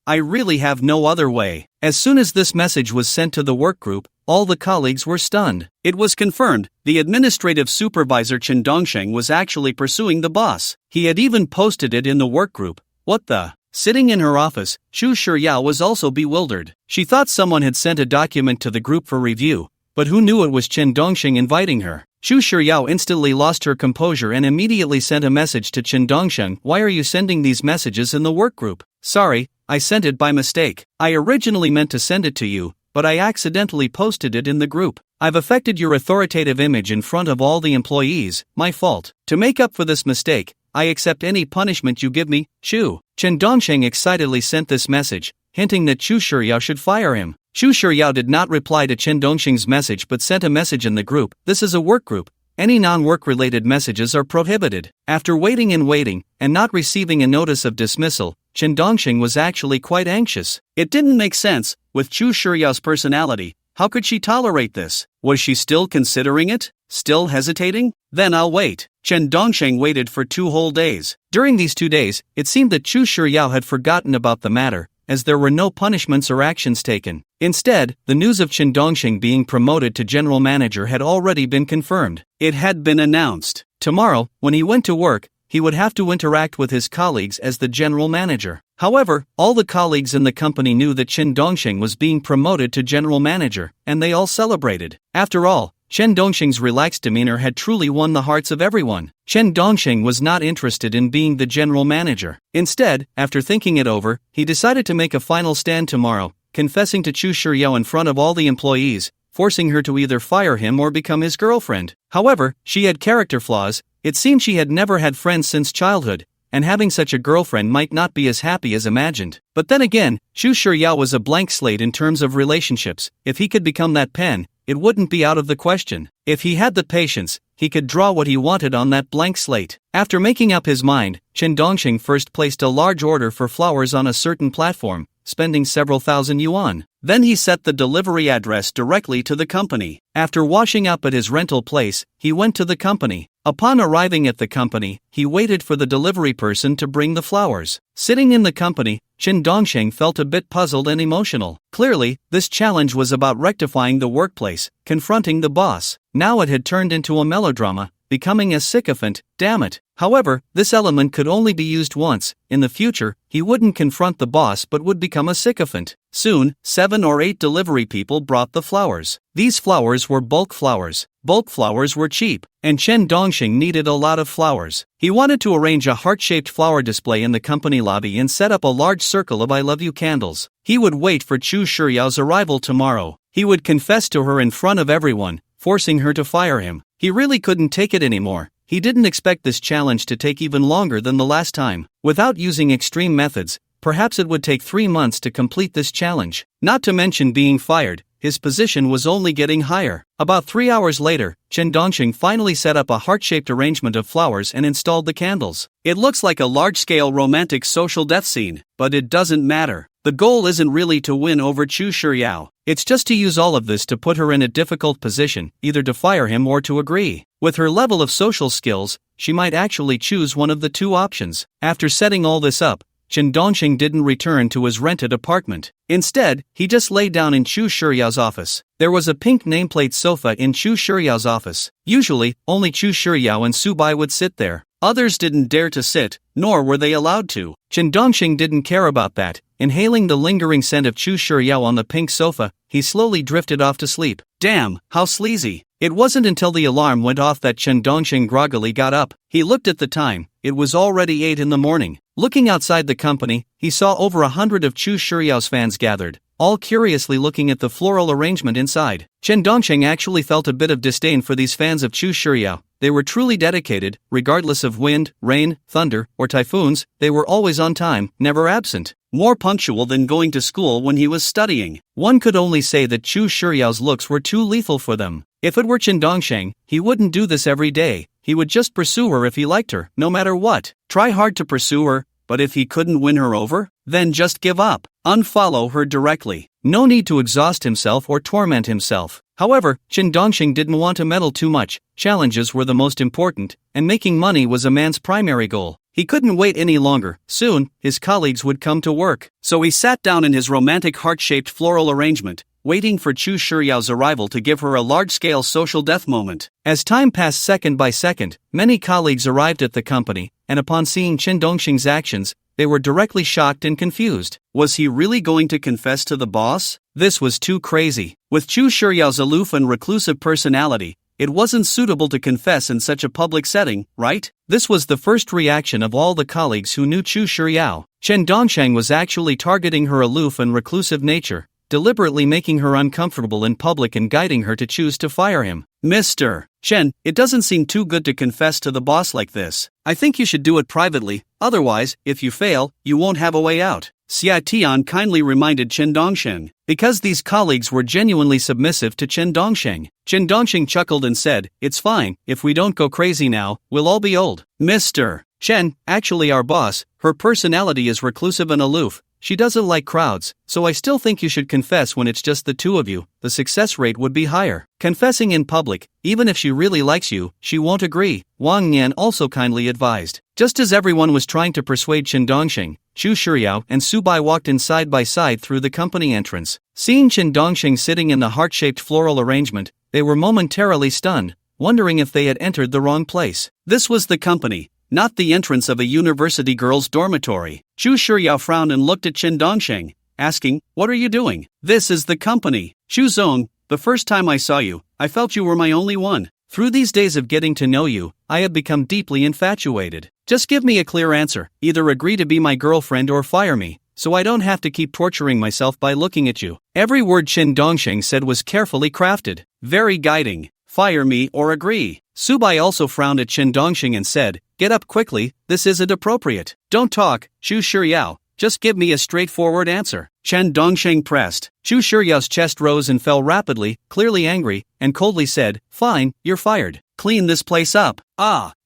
really have no other way. As soon as this message was sent to the work group, all the colleagues were stunned. It was confirmed, the administrative supervisor Chen Dongsheng was actually pursuing the boss. He had even posted it in the work group. What the? Sitting in her office, Chu Shiryao was also bewildered. She thought someone had sent a document to the group for review, but who knew it was Chen Dongsheng inviting her? Chu Shiryao instantly lost her composure and immediately sent a message to Chen Dongsheng. Why are you sending these messages in the work group? Sorry, I sent it by mistake. I originally meant to send it to you, but I accidentally posted it in the group. I've affected your authoritative image in front of all the employees, my fault. To make up for this mistake, I accept any punishment you give me, Chu. Chen Dongsheng excitedly sent this message, hinting that Chu Shiryao should fire him. Chu Shiryao did not reply to Chen Dongsheng's message but sent a message in the group. This is a work group. Any non-work related messages are prohibited. After waiting and not receiving a notice of dismissal, Chen Dongsheng was actually quite anxious. It didn't make sense. With Chu Shiryao's personality, how could she tolerate this? Was she still considering it? Still hesitating? Then I'll wait. Chen Dongsheng waited for 2 whole days. During these 2 days, it seemed that Chu Shiryao had forgotten about the matter, as there were no punishments or actions taken. Instead, the news of Chen Dongsheng being promoted to general manager had already been confirmed. It had been announced. Tomorrow, when he went to work, he would have to interact with his colleagues as the general manager. However, all the colleagues in the company knew that Chen Dongsheng was being promoted to general manager, and they all celebrated. After all, Chen Dongsheng's relaxed demeanor had truly won the hearts of everyone. Chen Dongsheng was not interested in being the general manager. Instead, after thinking it over, he decided to make a final stand tomorrow, confessing to Chu Shiryao in front of all the employees, forcing her to either fire him or become his girlfriend. However, she had character flaws. It seemed she had never had friends since childhood, and having such a girlfriend might not be as happy as imagined. But then again, Chu Shiryao was a blank slate in terms of relationships. If he could become that pen, it wouldn't be out of the question. If he had the patience, he could draw what he wanted on that blank slate. After making up his mind, Chen Dongsheng first placed a large order for flowers on a certain platform, spending several thousand yuan. Then he set the delivery address directly to the company. After washing up at his rental place, he went to the company. Upon arriving at the company, he waited for the delivery person to bring the flowers. Sitting in the company, Chen Dongsheng felt a bit puzzled and emotional. Clearly, this challenge was about rectifying the workplace, confronting the boss. Now it had turned into a melodrama, becoming a sycophant. Damn it. However, this element could only be used once. In the future, he wouldn't confront the boss but would become a sycophant. Soon, 7 or 8 delivery people brought the flowers. These flowers were bulk flowers. Bulk flowers were cheap, and Chen Dongsheng needed a lot of flowers. He wanted to arrange a heart-shaped flower display in the company lobby and set up a large circle of I love you candles. He would wait for Chu Shiryao's arrival tomorrow. He would confess to her in front of everyone, forcing her to fire him. He really couldn't take it anymore. He didn't expect this challenge to take even longer than the last time. Without using extreme methods, perhaps it would take 3 months to complete this challenge. Not to mention being fired, his position was only getting higher. About 3 hours later, Chen Dongxing finally set up a heart-shaped arrangement of flowers and installed the candles. It looks like a large-scale romantic social death scene, but it doesn't matter. The goal isn't really to win over Chu Shiryao. It's just to use all of this to put her in a difficult position, either to fire him or to agree. With her level of social skills, she might actually choose one of the two options. After setting all this up, Chen Dongxing didn't return to his rented apartment. Instead, he just lay down in Chu Shiryao's office. There was a pink nameplate sofa in Chu Shiryao's office. Usually, only Chu Shiryao and Subai would sit there. Others didn't dare to sit, nor were they allowed to. Chen Dongxing didn't care about that. Inhaling the lingering scent of Chu Shiryao on the pink sofa, he slowly drifted off to sleep. Damn, how sleazy. It wasn't until the alarm went off that Chen Dongxing groggily got up. He looked at the time. It was already 8 in the morning. Looking outside the company, he saw over 100 of Chu Shiryao's fans gathered, all curiously looking at the floral arrangement inside. Chen Dongxing actually felt a bit of disdain for these fans of Chu Shiryao. They were truly dedicated, regardless of wind, rain, thunder, or typhoons. They were always on time, never absent. More punctual than going to school when he was studying. One could only say that Chu Shiryao's looks were too lethal for them. If it were Chen Dongxing, he wouldn't do this every day. He would just pursue her if he liked her, no matter what. Try hard to pursue her, but if he couldn't win her over, then just give up. Unfollow her directly. No need to exhaust himself or torment himself. However, Chen Dongxing didn't want to meddle too much. Challenges were the most important, and making money was a man's primary goal. He couldn't wait any longer. Soon, his colleagues would come to work. So he sat down in his romantic heart-shaped floral arrangement, waiting for Chu Shiryao's arrival to give her a large-scale social death moment. As time passed second by second, many colleagues arrived at the company, and upon seeing Chen Dongxing's actions, they were directly shocked and confused. Was he really going to confess to the boss? This was too crazy. With Chu Shiryao's aloof and reclusive personality, it wasn't suitable to confess in such a public setting, right? This was the first reaction of all the colleagues who knew Chu Shiryao. Chen Dongxing was actually targeting her aloof and reclusive nature, deliberately making her uncomfortable in public and guiding her to choose to fire him. Mr. Chen, it doesn't seem too good to confess to the boss like this. I think you should do it privately, otherwise, if you fail, you won't have a way out. Xia Tian kindly reminded Chen Dongxing. Because these colleagues were genuinely submissive to Chen Dongxing, Chen Dongxing chuckled and said, "It's fine, if we don't go crazy now, we'll all be old." Mr. Chen, actually our boss, her personality is reclusive and aloof. She doesn't like crowds, so I still think you should confess when it's just the two of you. The success rate would be higher. Confessing in public, even if she really likes you, she won't agree, Wang Nian also kindly advised. Just as everyone was trying to persuade Chen Dongxing, Chu Shiryao and Subai walked in side by side through the company entrance. Seeing Chen Dongxing sitting in the heart-shaped floral arrangement, they were momentarily stunned, wondering if they had entered the wrong place. This was the company, not the entrance of a university girls' dormitory. Chu Shiryao frowned and looked at Chen Dongxing, asking, "What are you doing?" "This is the company. Chu Zong, the first time I saw you, I felt you were my only one. Through these days of getting to know you, I have become deeply infatuated. Just give me a clear answer. Either agree to be my girlfriend or fire me, so I don't have to keep torturing myself by looking at you." Every word Chen Dongxing said was carefully crafted, very guiding. Fire me or agree. Subai also frowned at Chen Dongxing and said, "Get up quickly, this isn't appropriate. Don't talk, Chu Shiryao, just give me a straightforward answer." Chen Dongxing pressed. Chu Shiryao's chest rose and fell rapidly, clearly angry, and coldly said, "Fine, you're fired. Clean this place up."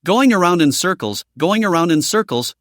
Going around in circles,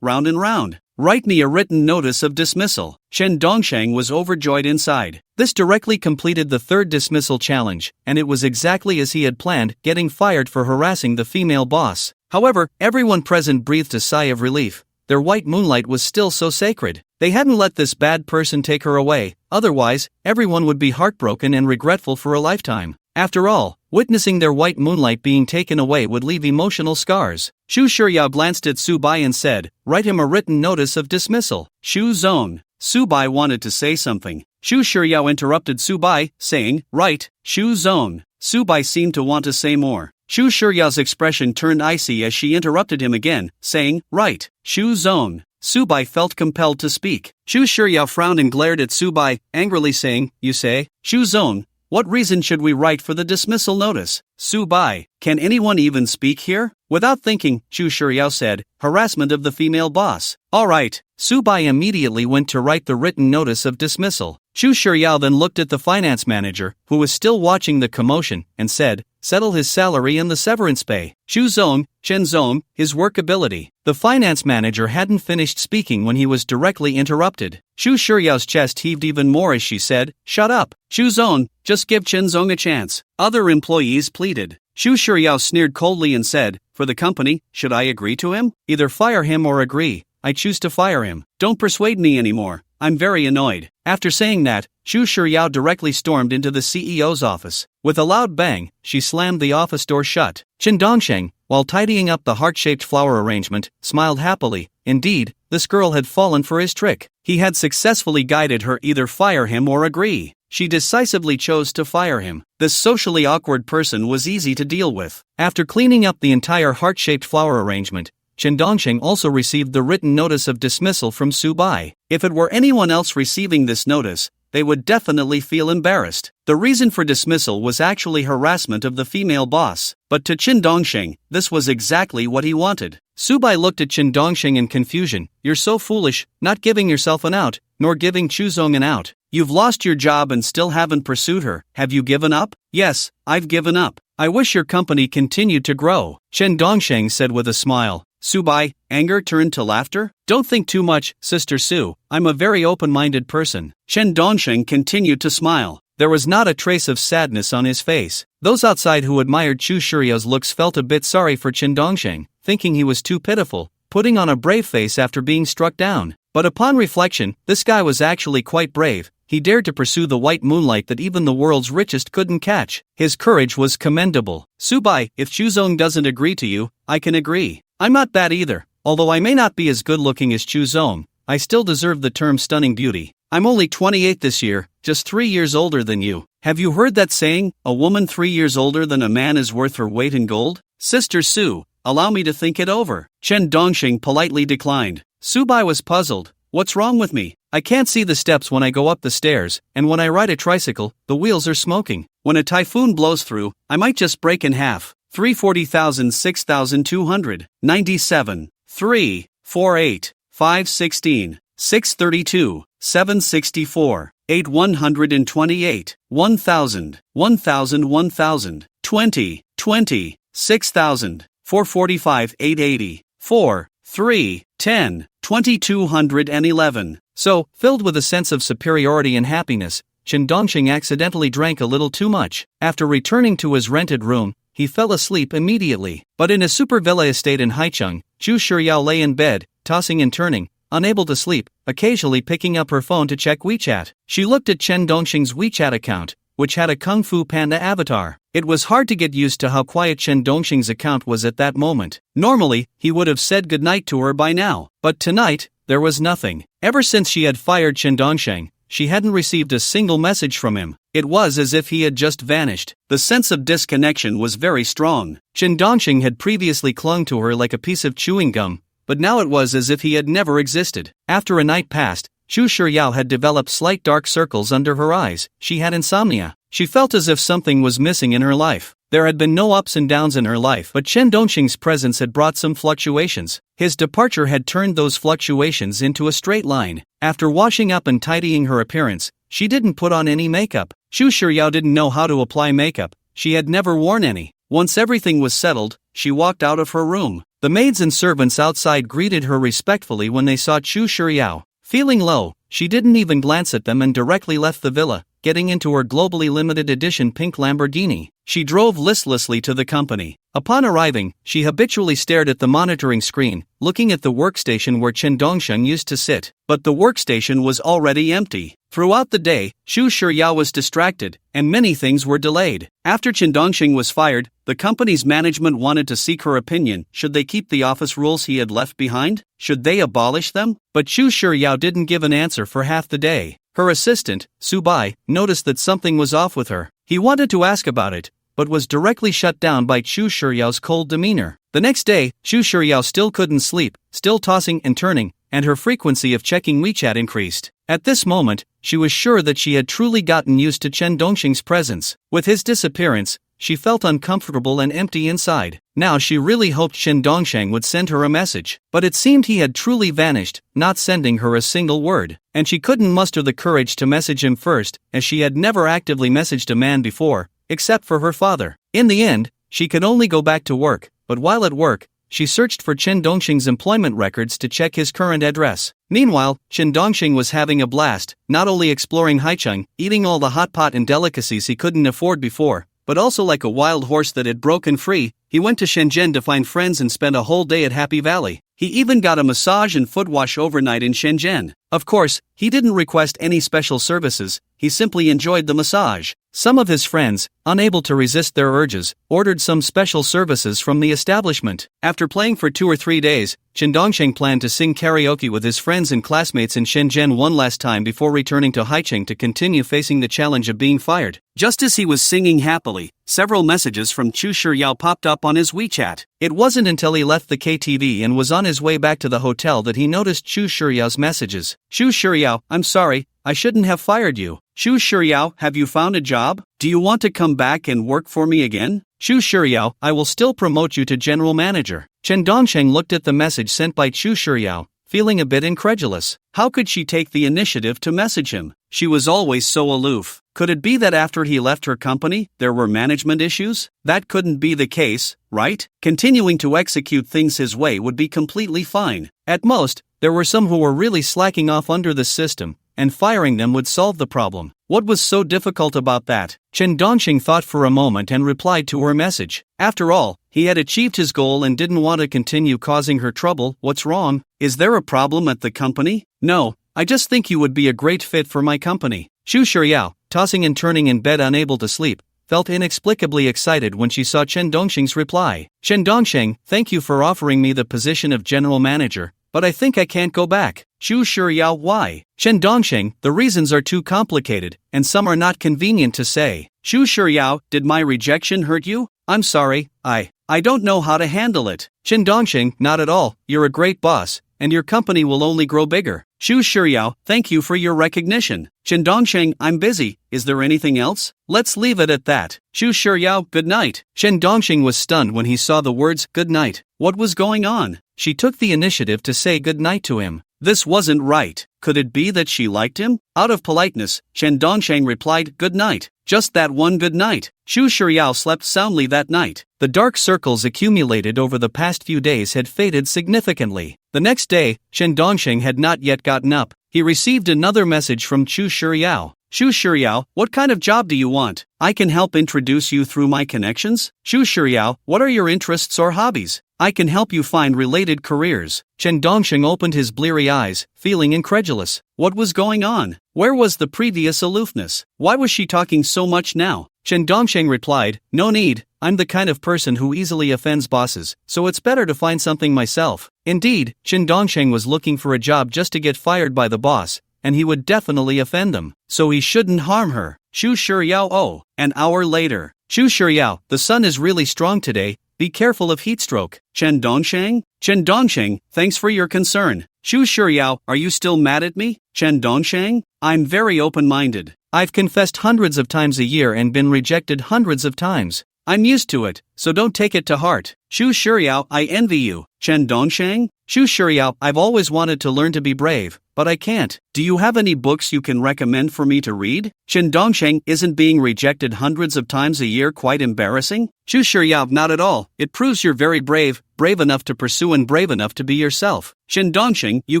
round and round. "Write me a written notice of dismissal." Chen Dongxing was overjoyed inside. This directly completed the third dismissal challenge, and it was exactly as he had planned, getting fired for harassing the female boss. However, everyone present breathed a sigh of relief. Their white moonlight was still so sacred. They hadn't let this bad person take her away, otherwise, everyone would be heartbroken and regretful for a lifetime. After all, witnessing their white moonlight being taken away would leave emotional scars. Chu Shiryao glanced at Subai and said, "Write him a written notice of dismissal." Chu Zong. Subai wanted to say something. Chu Shiryao interrupted Subai, saying, "Right, Chu Zong." Subai seemed to want to say more. Chu Shiryao's expression turned icy as she interrupted him again, saying, "Right, Chu Zong." Subai felt compelled to speak. Chu Shiryao frowned and glared at Subai, angrily saying, "You say, Chu Zong, what reason should we write for the dismissal notice?" Su Bai, can anyone even speak here? Without thinking, Chu Shiryao said, harassment of the female boss. Alright. Su Bai immediately went to write the written notice of dismissal. Chu Shiryao then looked at the finance manager, who was still watching the commotion, and said, settle his salary and the severance pay. Chu Zong, Chen Zong, his workability. The finance manager hadn't finished speaking when he was directly interrupted. Chu Shiryao's chest heaved even more as she said, shut up. Chu Zong, just give Chen Zong a chance. Other employees pleaded. Chu Shiryao sneered coldly and said, for the company, should I agree to him? Either fire him or agree. I choose to fire him. Don't persuade me anymore. I'm very annoyed. After saying that, Chu Shiryao directly stormed into the CEO's office. With a loud bang, she slammed the office door shut. Chen Dongsheng, while tidying up the heart-shaped flower arrangement, smiled happily. Indeed, this girl had fallen for his trick. He had successfully guided her either fire him or agree. She decisively chose to fire him. This socially awkward person was easy to deal with. After cleaning up the entire heart-shaped flower arrangement, Chen Dongsheng also received the written notice of dismissal from Su Bai. If it were anyone else receiving this notice, they would definitely feel embarrassed. The reason for dismissal was actually harassment of the female boss, but to Chen Dongsheng, this was exactly what he wanted. Su Bai looked at Chen Dongsheng in confusion. You're so foolish, not giving yourself an out, nor giving Chu Zong an out. You've lost your job and still haven't pursued her. Have you given up? Yes, I've given up. I wish your company continued to grow, Chen Dongsheng said with a smile. Su Bai, anger turned to laughter? Don't think too much, Sister Su. I'm a very open-minded person. Chen Dongsheng continued to smile. There was not a trace of sadness on his face. Those outside who admired Chu Shiryao's looks felt a bit sorry for Chen Dongsheng, thinking he was too pitiful, putting on a brave face after being struck down. But upon reflection, this guy was actually quite brave. He dared to pursue the white moonlight that even the world's richest couldn't catch. His courage was commendable. Su Bai, if Chu Zong doesn't agree to you, I can agree. I'm not bad either. Although I may not be as good-looking as Chu Zong, I still deserve the term stunning beauty. I'm only 28 this year, just 3 years older than you. Have you heard that saying, a woman 3 years older than a man is worth her weight in gold? Sister Su, allow me to think it over. Chen Dongsheng politely declined. Su Bai was puzzled. What's wrong with me? I can't see the steps when I go up the stairs, and when I ride a tricycle, the wheels are smoking. When a typhoon blows through, I might just break in half. 340,000 6,297 3 48 516 632 764 8 128 1000 1000 1000 20 20 6000 445 880 4 3 10 2211. So, filled with a sense of superiority and happiness, Chen Dongsheng accidentally drank a little too much. After returning to his rented room, he fell asleep immediately. But in a super villa estate in Haicheng, Chu Shiryao lay in bed, tossing and turning, unable to sleep, occasionally picking up her phone to check WeChat. She looked at Chen Dongsheng's WeChat account, which had a Kung Fu Panda avatar. It was hard to get used to how quiet Chen Dongsheng's account was at that moment. Normally, he would have said goodnight to her by now. But tonight, there was nothing. Ever since she had fired Chen Dongsheng, she hadn't received a single message from him. It was as if he had just vanished. The sense of disconnection was very strong. Chen Dongsheng had previously clung to her like a piece of chewing gum, but now it was as if he had never existed. After a night passed, Chu Shiryao had developed slight dark circles under her eyes. She had insomnia. She felt as if something was missing in her life. There had been no ups and downs in her life, but Chen Dongsheng's presence had brought some fluctuations. His departure had turned those fluctuations into a straight line. After washing up and tidying her appearance, she didn't put on any makeup. Chu Shiryao didn't know how to apply makeup. She had never worn any. Once everything was settled, she walked out of her room. The maids and servants outside greeted her respectfully when they saw Chu Shiryao. Feeling low, she didn't even glance at them and directly left the villa, getting into her globally limited edition pink Lamborghini. She drove listlessly to the company. Upon arriving, she habitually stared at the monitoring screen, looking at the workstation where Chen Dongsheng used to sit. But the workstation was already empty. Throughout the day, Chu Shiryao was distracted, and many things were delayed. After Chen Dongsheng was fired, the company's management wanted to seek her opinion. Should they keep the office rules he had left behind? Should they abolish them? But Chu Shiryao didn't give an answer for half the day. Her assistant, Su Bai, noticed that something was off with her. He wanted to ask about it, but was directly shut down by Chu Shiryao's cold demeanor. The next day, Chu Shiryao still couldn't sleep, still tossing and turning, and her frequency of checking WeChat increased. At this moment, she was sure that she had truly gotten used to Chen Dongsheng's presence. With his disappearance, she felt uncomfortable and empty inside. Now she really hoped Shin Dongsheng would send her a message, but it seemed he had truly vanished, not sending her a single word. And she couldn't muster the courage to message him first, as she had never actively messaged a man before, except for her father. In the end, she could only go back to work, but while at work, she searched for Chen Dongxing's employment records to check his current address. Meanwhile, Chen Dongxing was having a blast, not only exploring Haicheng, eating all the hot pot and delicacies he couldn't afford before, but also like a wild horse that had broken free, he went to Shenzhen to find friends and spent a whole day at Happy Valley. He even got a massage and foot wash overnight in Shenzhen. Of course, he didn't request any special services, he simply enjoyed the massage. Some of his friends, unable to resist their urges, ordered some special services from the establishment. After playing for 2 or 3 days, Chen Dongsheng planned to sing karaoke with his friends and classmates in Shenzhen one last time before returning to Haicheng to continue facing the challenge of being fired. Just as he was singing happily, several messages from Chu Shiyao popped up on his WeChat. It wasn't until he left the KTV and was on his way back to the hotel that he noticed Chu Shiyao's messages. Chu Shiyao, I'm sorry, I shouldn't have fired you. Chu Shiyao, have you found a job? Do you want to come back and work for me again? Chu Shiyao, I will still promote you to general manager. Chen Dongsheng looked at the message sent by Chu Shiyao, feeling a bit incredulous. How could she take the initiative to message him? She was always so aloof. Could it be that after he left her company, there were management issues? That couldn't be the case, right? Continuing to execute things his way would be completely fine. At most, there were some who were really slacking off under the system, and firing them would solve the problem. What was so difficult about that? Chen Dongxing thought for a moment and replied to her message. After all, he had achieved his goal and didn't want to continue causing her trouble. What's wrong? Is there a problem at the company? No, I just think you would be a great fit for my company. Chu Shiyao, tossing and turning in bed unable to sleep, felt inexplicably excited when she saw Chen Dongxing's reply. Chen Dongxing, thank you for offering me the position of general manager, but I think I can't go back. Chu Shiyao, why? Chen Dongxing, the reasons are too complicated, and some are not convenient to say. Chu Shiyao, did my rejection hurt you? I'm sorry, I don't know how to handle it. Chen Dongxing, not at all, you're a great boss, and your company will only grow bigger. Chu Shiyao, thank you for your recognition. Chen Dongxing, I'm busy, is there anything else? Let's leave it at that. Chu Shiyao, good night. Chen Dongxing was stunned when he saw the words, good night. What was going on? She took the initiative to say good night to him. This wasn't right. Could it be that she liked him? Out of politeness, Chen Dongsheng replied, good night. Just that one good night. Chu Shiyao slept soundly that night. The dark circles accumulated over the past few days had faded significantly. The next day, Chen Dongsheng had not yet gotten up. He received another message from Chu Shiyao. Chu Shiyao, what kind of job do you want? I can help introduce you through my connections. Chu Shiyao, what are your interests or hobbies? I can help you find related careers. Chen Dongsheng opened his bleary eyes, feeling incredulous. What was going on? Where was the previous aloofness? Why was she talking so much now? Chen Dongsheng replied, no need, I'm the kind of person who easily offends bosses, so it's better to find something myself. Indeed, Chen Dongsheng was looking for a job just to get fired by the boss, and he would definitely offend them, so he shouldn't harm her. Chu Shiyao, oh, an hour later. Chu Shiyao, the sun is really strong today, be careful of heat stroke. Chen Dongsheng? Chen Dongsheng, thanks for your concern. Chu Shiyao, are you still mad at me? Chen Dongsheng? I'm very open-minded. I've confessed hundreds of times a year and been rejected hundreds of times. I'm used to it, so don't take it to heart. Chu Shiyao, I envy you. Chen Dongsheng? Chu Shiyao, I've always wanted to learn to be brave, but I can't. Do you have any books you can recommend for me to read? Chen Dongsheng, isn't being rejected hundreds of times a year quite embarrassing? Chu Shiyao, not at all. It proves you're very brave enough to pursue and brave enough to be yourself. Chen Dongsheng, you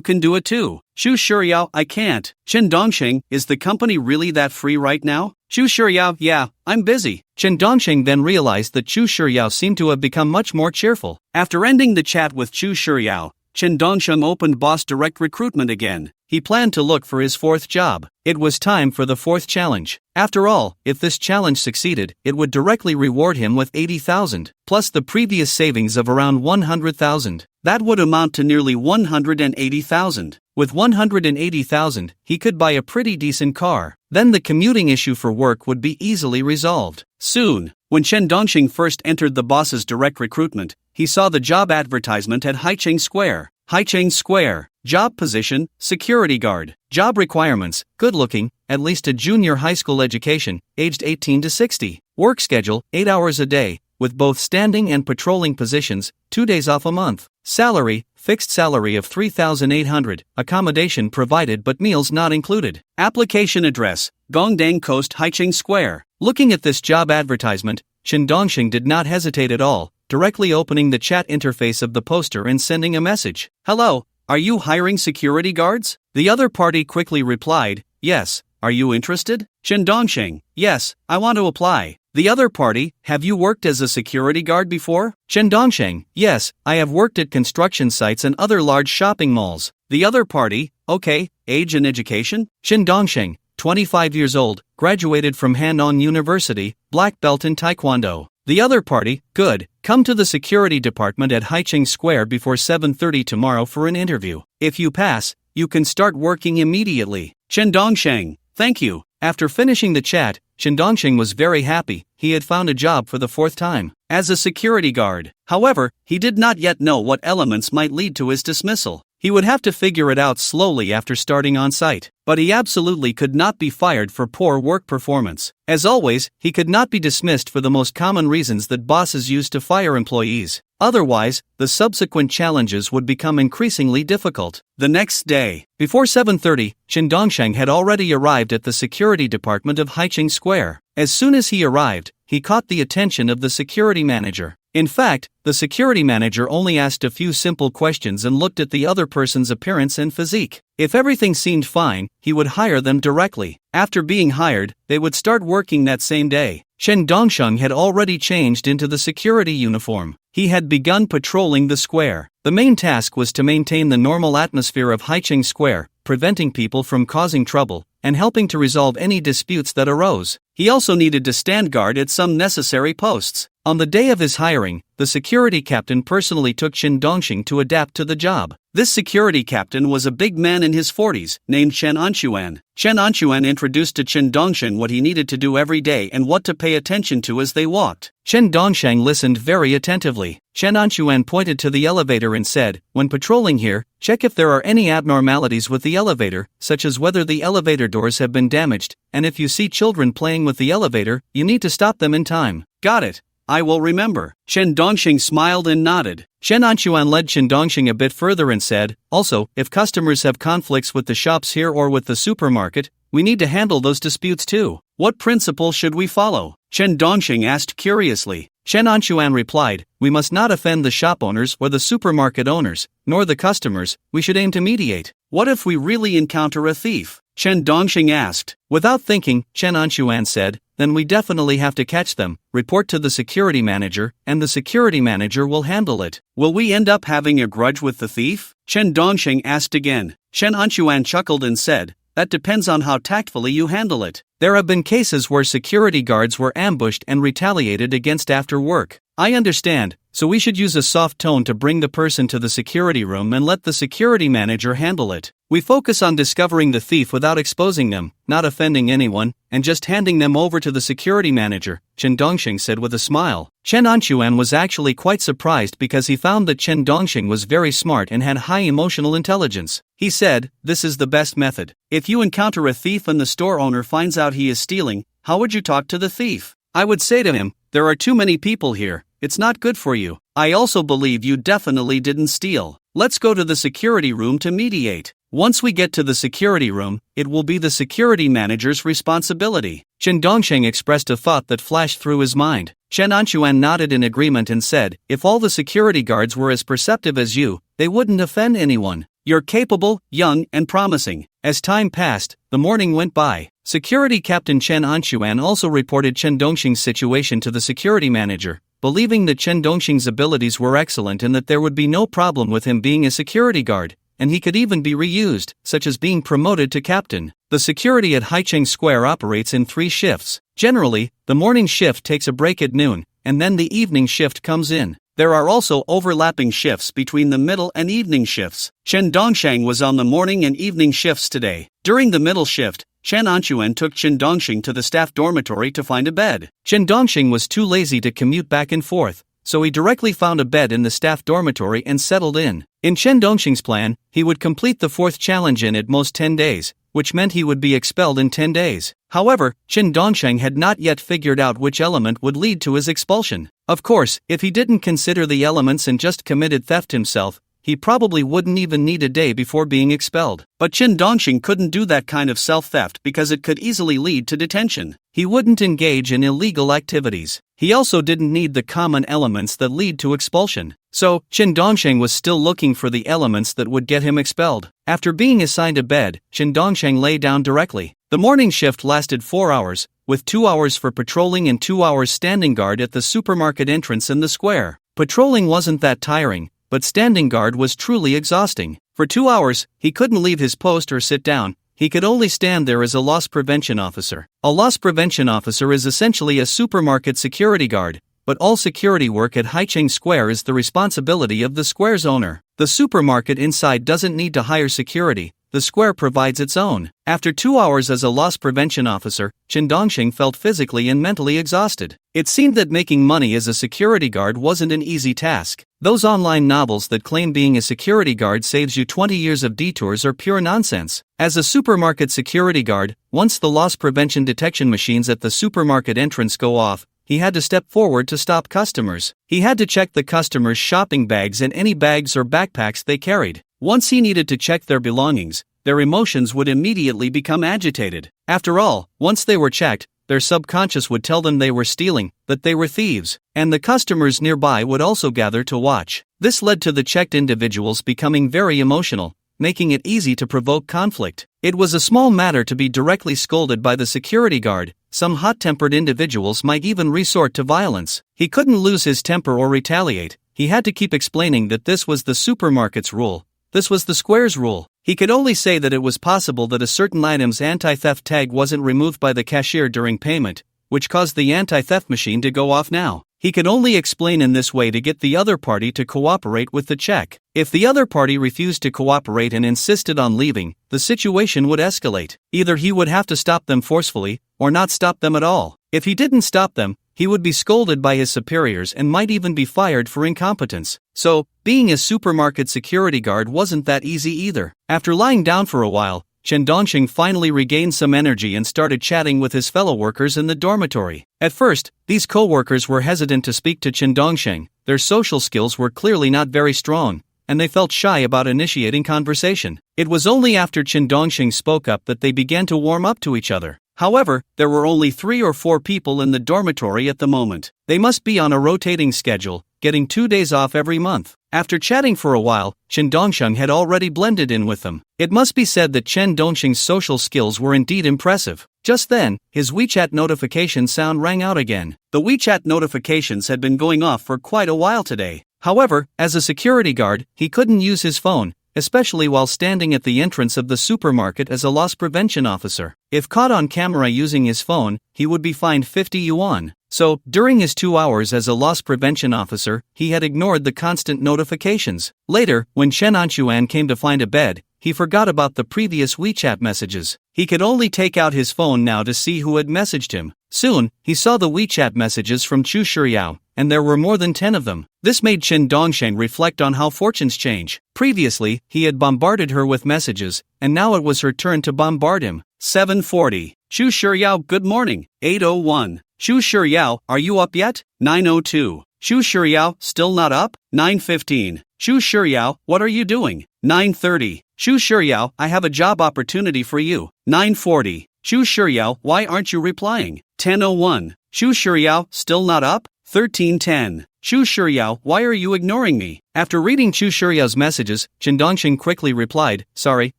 can do it too. Chu Shiyao, I can't. Chen Dongsheng, is the company really that free right now? Chu Shiyao, yeah, I'm busy. Chen Dongsheng then realized that Chu Shiyao seemed to have become much more cheerful. After ending the chat with Chu Shiyao, Chen Dongsheng opened Boss Direct Recruitment again. He planned to look for his fourth job. It was time for the fourth challenge. After all, if this challenge succeeded, it would directly reward him with 80,000, plus the previous savings of around 100,000. That would amount to nearly 180,000. With 180,000, he could buy a pretty decent car. Then the commuting issue for work would be easily resolved. Soon, when Chen Dongsheng first entered the boss's direct recruitment, he saw the job advertisement at Haicheng Square. Haicheng Square. Job position, security guard. Job requirements, good-looking, at least a junior high school education, aged 18 to 60. Work schedule, 8 hours a day, with both standing and patrolling positions, 2 days off a month. Salary, fixed salary of 3,800, accommodation provided but meals not included. Application address, Gongdang Coast Haicheng Square. Looking at this job advertisement, Chen Dongxing did not hesitate at all, directly opening the chat interface of the poster and sending a message. Hello, are you hiring security guards? The other party quickly replied, yes, are you interested? Chen Dongxing, yes, I want to apply. The other party, have you worked as a security guard before? Chen Dongxing, yes, I have worked at construction sites and other large shopping malls. The other party, okay, age and education? Chen Dongxing, 25 years old, graduated from Hanon University, black belt in Taekwondo. The other party, good, come to the security department at Haicheng Square before 7:30 tomorrow for an interview. If you pass, you can start working immediately. Chen Dongxing, thank you. After finishing the chat, Chen Dongxing was very happy. He had found a job for the 4th time, as a security guard. However, he did not yet know what elements might lead to his dismissal. He would have to figure it out slowly after starting on site. But he absolutely could not be fired for poor work performance. As always, he could not be dismissed for the most common reasons that bosses use to fire employees. Otherwise, the subsequent challenges would become increasingly difficult. The next day, before 7:30, Chen Dongxing had already arrived at the security department of Haicheng Square. As soon as he arrived, he caught the attention of the security manager. In fact, the security manager only asked a few simple questions and looked at the other person's appearance and physique. If everything seemed fine, he would hire them directly. After being hired, they would start working that same day. Chen Dongxing had already changed into the security uniform. He had begun patrolling the square. The main task was to maintain the normal atmosphere of Haicheng Square, preventing people from causing trouble, and helping to resolve any disputes that arose. He also needed to stand guard at some necessary posts. On the day of his hiring, the security captain personally took Chen Dongxing to adapt to the job. This security captain was a big man in his 40s, named Chen Anquan. Chen Anquan introduced to Chen Dongxing what he needed to do every day and what to pay attention to as they walked. Chen Dongxing listened very attentively. Chen Anquan pointed to the elevator and said, when patrolling here, check if there are any abnormalities with the elevator, such as whether the elevator doors have been damaged, and if you see children playing with the elevator, you need to stop them in time. Got it. I will remember. Chen Dongxing smiled and nodded. Chen Anquan led Chen Dongxing a bit further and said, also, if customers have conflicts with the shops here or with the supermarket, we need to handle those disputes too. What principle should we follow? Chen Dongxing asked curiously. Chen Anquan replied, we must not offend the shop owners or the supermarket owners, nor the customers, we should aim to mediate. What if we really encounter a thief? Chen Dongxing asked. Without thinking, Chen Anquan said, then we definitely have to catch them, report to the security manager, and the security manager will handle it. Will we end up having a grudge with the thief? Chen Dongxing asked again. Chen Anquan chuckled and said, that depends on how tactfully you handle it. There have been cases where security guards were ambushed and retaliated against after work. I understand, so we should use a soft tone to bring the person to the security room and let the security manager handle it. We focus on discovering the thief without exposing them, not offending anyone, and just handing them over to the security manager, Chen Dongxing said with a smile. Chen Anquan was actually quite surprised because he found that Chen Dongxing was very smart and had high emotional intelligence. He said, this is the best method. If you encounter a thief and the store owner finds out he is stealing, how would you talk to the thief? I would say to him, there are too many people here. It's not good for you. I also believe you definitely didn't steal. Let's go to the security room to mediate. Once we get to the security room, it will be the security manager's responsibility. Chen Dongxing expressed a thought that flashed through his mind. Chen Anquan nodded in agreement and said, if all the security guards were as perceptive as you, they wouldn't offend anyone. You're capable, young, and promising. As time passed, the morning went by. Security Captain Chen Anquan also reported Chen Dongxing's situation to the security manager, believing that Chen Dongxing's abilities were excellent and that there would be no problem with him being a security guard, and he could even be reused, such as being promoted to captain. The security at Haicheng Square operates in 3 shifts. Generally, the morning shift takes a break at noon, and then the evening shift comes in. There are also overlapping shifts between the middle and evening shifts. Chen Dongxing was on the morning and evening shifts today. During the middle shift, Chen Anquan took Chen Dongxing to the staff dormitory to find a bed. Chen Dongxing was too lazy to commute back and forth, so he directly found a bed in the staff dormitory and settled in. In Chen Dongxing's plan, he would complete the 4th challenge in at most 10 days, which meant he would be expelled in 10 days. However, Chen Dongxing had not yet figured out which element would lead to his expulsion. Of course, if he didn't consider the elements and just committed theft himself, he probably wouldn't even need a day before being expelled. But Chen Dongxing couldn't do that kind of self-theft because it could easily lead to detention. He wouldn't engage in illegal activities. He also didn't need the common elements that lead to expulsion. So, Chen Dongxing was still looking for the elements that would get him expelled. After being assigned a bed, Chen Dongxing lay down directly. The morning shift lasted 4 hours, with 2 hours for patrolling and 2 hours standing guard at the supermarket entrance in the square. Patrolling wasn't that tiring, but standing guard was truly exhausting. For 2 hours, he couldn't leave his post or sit down. He could only stand there as a loss prevention officer. A loss prevention officer is essentially a supermarket security guard, but all security work at Haicheng Square is the responsibility of the square's owner. The supermarket inside doesn't need to hire security. The square provides its own. After 2 hours as a loss prevention officer, Chen Dongxing felt physically and mentally exhausted. It seemed that making money as a security guard wasn't an easy task. Those online novels that claim being a security guard saves you 20 years of detours are pure nonsense. As a supermarket security guard, once the loss prevention detection machines at the supermarket entrance go off, he had to step forward to stop customers. He had to check the customers' shopping bags and any bags or backpacks they carried. Once he needed to check their belongings, their emotions would immediately become agitated. After all, once they were checked, their subconscious would tell them they were stealing, that they were thieves, and the customers nearby would also gather to watch. This led to the checked individuals becoming very emotional, making it easy to provoke conflict. It was a small matter to be directly scolded by the security guard. Some hot-tempered individuals might even resort to violence. He couldn't lose his temper or retaliate. He had to keep explaining that this was the supermarket's rule. This was the square's rule. He could only say that it was possible that a certain item's anti-theft tag wasn't removed by the cashier during payment, which caused the anti-theft machine to go off now. He could only explain in this way to get the other party to cooperate with the check. If the other party refused to cooperate and insisted on leaving, the situation would escalate. Either he would have to stop them forcefully, or not stop them at all. If he didn't stop them, he would be scolded by his superiors and might even be fired for incompetence. So, being a supermarket security guard wasn't that easy either. After lying down for a while, Chen Dongxing finally regained some energy and started chatting with his fellow workers in the dormitory. At first, these co-workers were hesitant to speak to Chen Dongxing. Their social skills were clearly not very strong, and they felt shy about initiating conversation. It was only after Chen Dongxing spoke up that they began to warm up to each other. However, there were only 3 or 4 people in the dormitory at the moment. They must be on a rotating schedule, getting 2 days off every month. After chatting for a while, Chen Dongxing had already blended in with them. It must be said that Chen Dongxing's social skills were indeed impressive. Just then, his WeChat notification sound rang out again. The WeChat notifications had been going off for quite a while today. However, as a security guard, he couldn't use his phone, especially while standing at the entrance of the supermarket as a loss prevention officer. If caught on camera using his phone, he would be fined 50 yuan. So, during his 2 hours as a loss prevention officer, he had ignored the constant notifications. Later, when Chen Anchuan came to find a bed, he forgot about the previous WeChat messages. He could only take out his phone now to see who had messaged him. Soon, he saw the WeChat messages from Chu Shiyao, and there were more than 10 of them. This made Chen Dongxing reflect on how fortunes change. Previously, he had bombarded her with messages, and now it was her turn to bombard him. 7:40. Chu Shiyao, good morning. 8:01. Chu Shiyao, are you up yet? 9:02. Chu Shiyao, still not up? 9:15. Chu Shiyao, what are you doing? 9:30. Chu Shiyao, I have a job opportunity for you. 9:40. Chu Shiyao, why aren't you replying? 10:01. Chu Shiyao, still not up? 13:10. Chu Shiyao, why are you ignoring me? After reading Chu Shiyao's messages, Chen Dongxing quickly replied, sorry,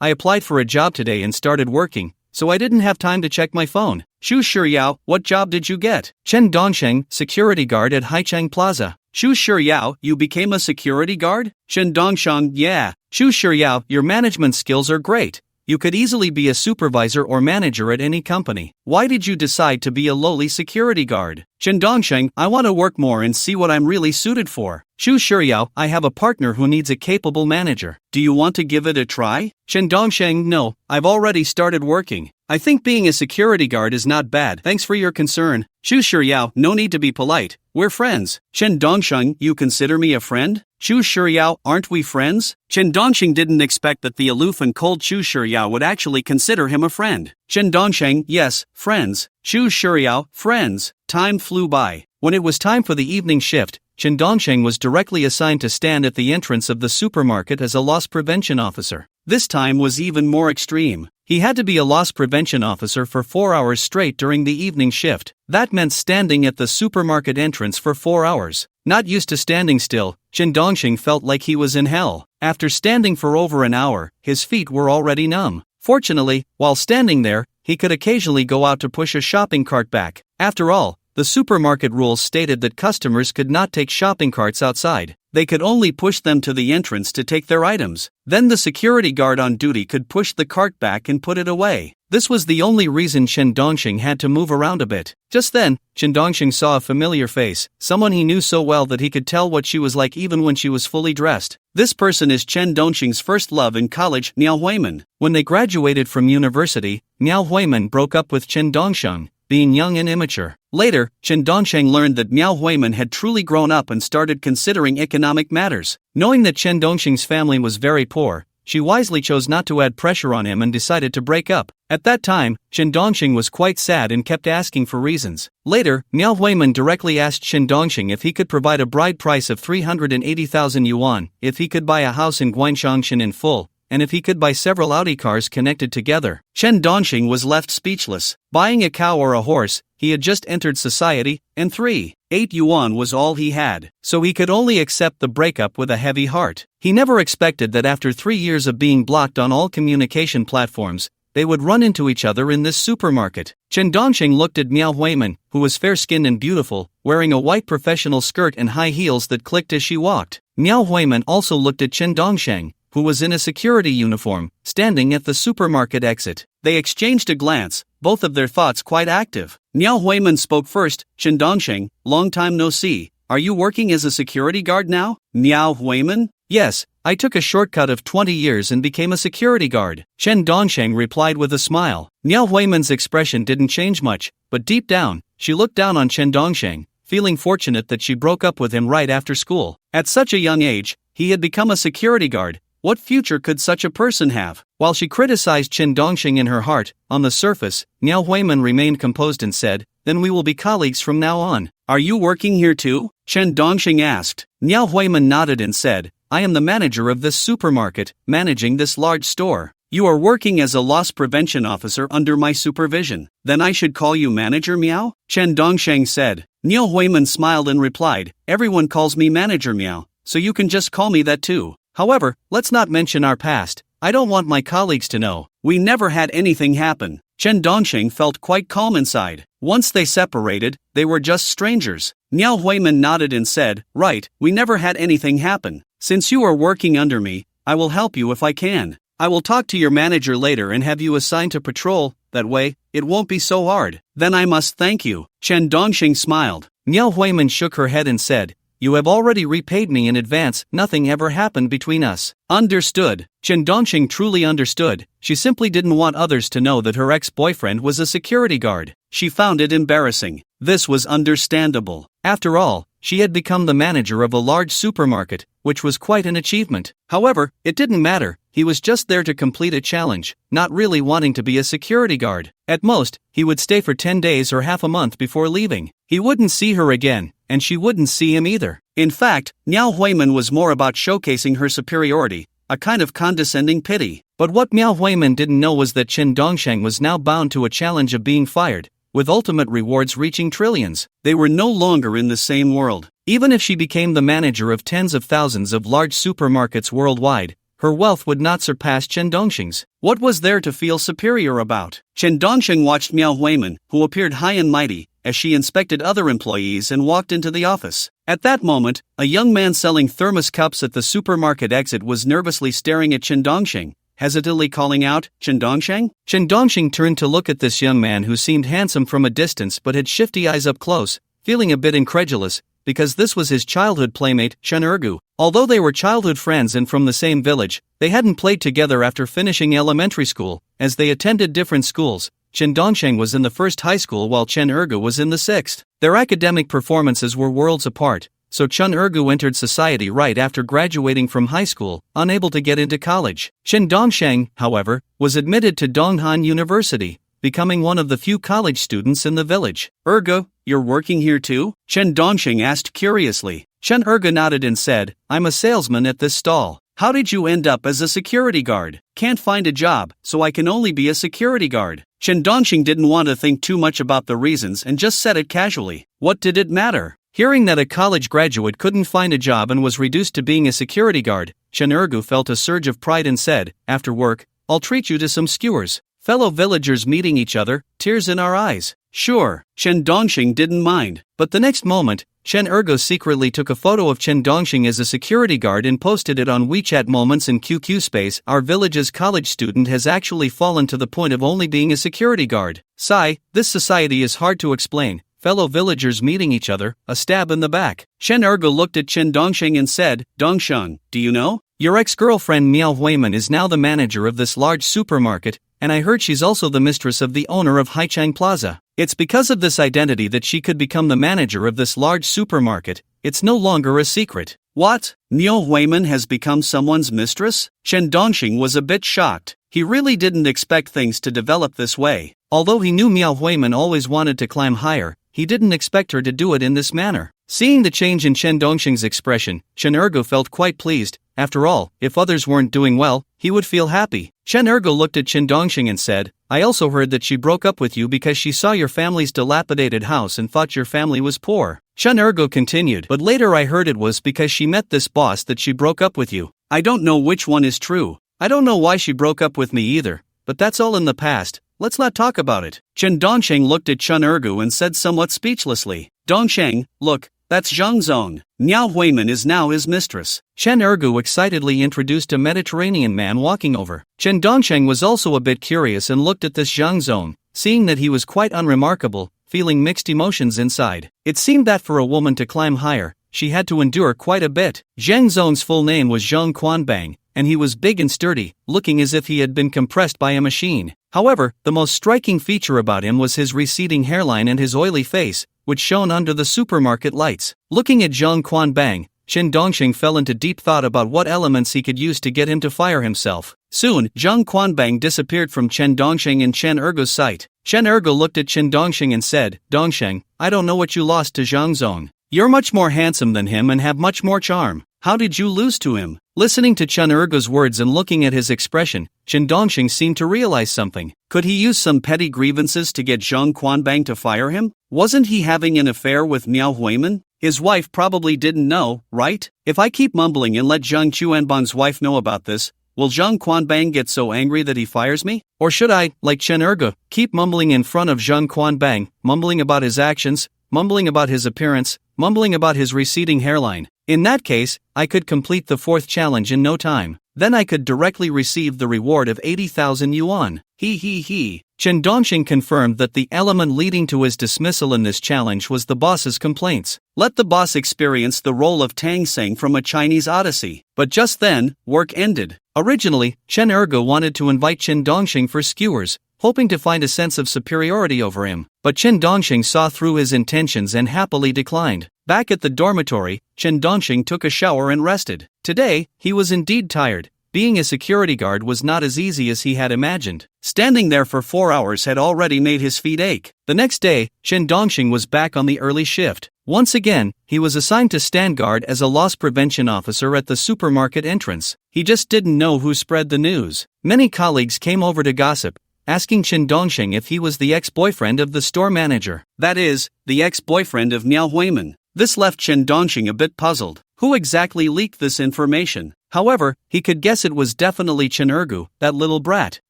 I applied for a job today and started working, so I didn't have time to check my phone. Chu Shiyao, what job did you get? Chen Dongxing, security guard at Haicheng Plaza. Chu Shiyao, you became a security guard? Chen Dongxing, yeah. Chu Shiyao, your management skills are great. You could easily be a supervisor or manager at any company. Why did you decide to be a lowly security guard? Chen Dongsheng, I want to work more and see what I'm really suited for. Shu Shiryao, I have a partner who needs a capable manager. Do you want to give it a try? Chen Dongsheng, no, I've already started working. I think being a security guard is not bad. Thanks for your concern. Shu Shiryao, no need to be polite. We're friends. Chen Dongsheng, you consider me a friend? Shu Shiryao, aren't we friends? Chen Dongsheng didn't expect that the aloof and cold Shu Shiryao would actually consider him a friend. Chen Dongsheng, yes, friends. Shu Shiryao, friends. Time flew by. When it was time for the evening shift, Chen Dongsheng was directly assigned to stand at the entrance of the supermarket as a loss prevention officer. This time was even more extreme. He had to be a loss prevention officer for 4 hours straight during the evening shift. That meant standing at the supermarket entrance for 4 hours. Not used to standing still, Chen Dongsheng felt like he was in hell. After standing for over an hour, his feet were already numb. Fortunately, while standing there, he could occasionally go out to push a shopping cart back. After all, the supermarket rules stated that customers could not take shopping carts outside. They could only push them to the entrance to take their items. Then the security guard on duty could push the cart back and put it away. This was the only reason Chen Dongsheng had to move around a bit. Just then, Chen Dongsheng saw a familiar face, someone he knew so well that he could tell what she was like even when she was fully dressed. This person is Chen Dongsheng's first love in college, Miao Huimin. When they graduated from university, Miao Huimin broke up with Chen Dongsheng, being young and immature. Later, Chen Dongsheng learned that Miao Huimin had truly grown up and started considering economic matters. Knowing that Chen Dongsheng's family was very poor, she wisely chose not to add pressure on him and decided to break up. At that time, Chen Dongsheng was quite sad and kept asking for reasons. Later, Miao Huimin directly asked Chen Dongsheng if he could provide a bride price of 380,000 yuan, if he could buy a house in Guangshangshan in full, and if he could buy several Audi cars connected together. Chen Dongsheng was left speechless. Buying a cow or a horse, he had just entered society, and 3.8 yuan was all he had, so he could only accept the breakup with a heavy heart. He never expected that after 3 years of being blocked on all communication platforms, they would run into each other in this supermarket. Chen Dongsheng looked at Miao Huimin, who was fair-skinned and beautiful, wearing a white professional skirt and high heels that clicked as she walked. Miao Huimin also looked at Chen Dongsheng, who was in a security uniform, standing at the supermarket exit. They exchanged a glance, both of their thoughts quite active. Miao Huimin spoke first. Chen Dongsheng, long time no see. Are you working as a security guard now? Miao Huimin? Yes, I took a shortcut of 20 years and became a security guard. Chen Dongsheng replied with a smile. Miao Huimin's expression didn't change much, but deep down, she looked down on Chen Dongsheng, feeling fortunate that she broke up with him right after school. At such a young age, he had become a security guard. What future could such a person have? While she criticized Chen Dongsheng in her heart, on the surface, Miao Huimin remained composed and said, then we will be colleagues from now on. Are you working here too? Chen Dongsheng asked. Miao Huimin nodded and said, I am the manager of this supermarket, managing this large store. You are working as a loss prevention officer under my supervision. Then I should call you manager, Miao? Chen Dongsheng said. Miao Huimin smiled and replied, everyone calls me manager, Miao, so you can just call me that too. However, let's not mention our past. I don't want my colleagues to know. We never had anything happen. Chen Dongsheng felt quite calm inside. Once they separated, they were just strangers. Miao Huimin nodded and said, right, we never had anything happen. Since you are working under me, I will help you if I can. I will talk to your manager later and have you assigned to patrol. That way, it won't be so hard. Then I must thank you. Chen Dongsheng smiled. Miao Huimin shook her head and said, you have already repaid me in advance, nothing ever happened between us. Understood. Chen Dongsheng truly understood. She simply didn't want others to know that her ex-boyfriend was a security guard. She found it embarrassing. This was understandable. After all, she had become the manager of a large supermarket, which was quite an achievement. However, it didn't matter. He was just there to complete a challenge, not really wanting to be a security guard. At most, he would stay for 10 days or half a month before leaving. He wouldn't see her again, and she wouldn't see him either. In fact, Miao Huimin was more about showcasing her superiority, a kind of condescending pity. But what Miao Huimin didn't know was that Chen Dongsheng was now bound to a challenge of being fired, with ultimate rewards reaching trillions. They were no longer in the same world. Even if she became the manager of tens of thousands of large supermarkets worldwide, her wealth would not surpass Chen Dongsheng's. What was there to feel superior about? Chen Dongsheng watched Miao Huimin, who appeared high and mighty, as she inspected other employees and walked into the office. At that moment, a young man selling thermos cups at the supermarket exit was nervously staring at Chen Dongsheng, hesitantly calling out, Chen Dongsheng? Chen Dongsheng turned to look at this young man who seemed handsome from a distance but had shifty eyes up close, feeling a bit incredulous, because this was his childhood playmate, Chen Ergu. Although they were childhood friends and from the same village, they hadn't played together after finishing elementary school, as they attended different schools. Chen Dongsheng was in the first high school while Chen Ergu was in the sixth. Their academic performances were worlds apart, so Chen Ergu entered society right after graduating from high school, unable to get into college. Chen Dongsheng, however, was admitted to Donghan University, becoming one of the few college students in the village. Ergu, you're working here too? Chen Dongsheng asked curiously. Chen Ergu nodded and said, I'm a salesman at this stall. How did you end up as a security guard? Can't find a job, so I can only be a security guard. Chen Dongsheng didn't want to think too much about the reasons and just said it casually. What did it matter? Hearing that a college graduate couldn't find a job and was reduced to being a security guard, Chen Ergu felt a surge of pride and said, after work, I'll treat you to some skewers. Fellow villagers meeting each other, tears in our eyes. Sure, Chen Dongsheng didn't mind, but the next moment, Chen Ergu secretly took a photo of Chen Dongsheng as a security guard and posted it on WeChat Moments in QQ Space. Our village's college student has actually fallen to the point of only being a security guard. Sigh, this society is hard to explain. Fellow villagers meeting each other, a stab in the back. Chen Ergu looked at Chen Dongsheng and said, Dongsheng, do you know? Your ex-girlfriend Miao Huiman is now the manager of this large supermarket, and I heard she's also the mistress of the owner of Haichang Plaza. It's because of this identity that she could become the manager of this large supermarket. It's no longer a secret. What? Miao Huiman has become someone's mistress? Chen Dongsheng was a bit shocked. He really didn't expect things to develop this way. Although he knew Miao Huiman always wanted to climb higher, he didn't expect her to do it in this manner. Seeing the change in Chen Dongsheng's expression, Chen Ergu felt quite pleased. After all, if others weren't doing well, he would feel happy. Chen Ergu looked at Chen Dongsheng and said, I also heard that she broke up with you because she saw your family's dilapidated house and thought your family was poor. Chen Ergu continued, but later I heard it was because she met this boss that she broke up with you. I don't know which one is true. I don't know why she broke up with me either, but that's all in the past. Let's not talk about it. Chen Dongsheng looked at Chen Ergu and said somewhat speechlessly, Dongsheng, look, that's Zhang Zong. Miao Huiman is now his mistress. Chen Ergu excitedly introduced a Mediterranean man walking over. Chen Dongsheng was also a bit curious and looked at this Zhang Zong, seeing that he was quite unremarkable, feeling mixed emotions inside. It seemed that for a woman to climb higher, she had to endure quite a bit. Zhang Zong's full name was Zhang Quanbang, and he was big and sturdy, looking as if he had been compressed by a machine. However, the most striking feature about him was his receding hairline and his oily face, which shone under the supermarket lights. Looking at Zhang Quanbang, Chen Dongsheng fell into deep thought about what elements he could use to get him to fire himself. Soon, Zhang Quanbang disappeared from Chen Dongsheng and Chen Ergu's sight. Chen Ergu looked at Chen Dongsheng and said, Dongsheng, I don't know what you lost to Zhang Zong. You're much more handsome than him and have much more charm. How did you lose to him? Listening to Chen Ergu's words and looking at his expression, Chen Dongsheng seemed to realize something. Could he use some petty grievances to get Zhang Quanbang to fire him? Wasn't he having an affair with Miao Huiman? His wife probably didn't know, right? If I keep mumbling and let Zhang Quanbang's wife know about this, will Zhang Quanbang get so angry that he fires me? Or should I, like Chen Ergu, keep mumbling in front of Zhang Quanbang, mumbling about his actions, mumbling about his appearance, mumbling about his receding hairline? In that case, I could complete the fourth challenge in no time. Then I could directly receive the reward of 80,000 yuan. He. Chen Dongsheng confirmed that the element leading to his dismissal in this challenge was the boss's complaints. Let the boss experience the role of Tang Seng from a Chinese Odyssey. But just then, work ended. Originally, Chen Ergu wanted to invite Chen Dongsheng for skewers, hoping to find a sense of superiority over him. But Chen Dongsheng saw through his intentions and happily declined. Back at the dormitory, Chen Dongsheng took a shower and rested. Today, he was indeed tired. Being a security guard was not as easy as he had imagined. Standing there for 4 hours had already made his feet ache. The next day, Chen Dongsheng was back on the early shift. Once again, he was assigned to stand guard as a loss prevention officer at the supermarket entrance. He just didn't know who spread the news. Many colleagues came over to gossip, asking Chen Dongsheng if he was the ex-boyfriend of the store manager. That is, the ex-boyfriend of Miao Huiman. This left Chen Dongsheng a bit puzzled. Who exactly leaked this information? However, he could guess it was definitely Chen Ergu, that little brat.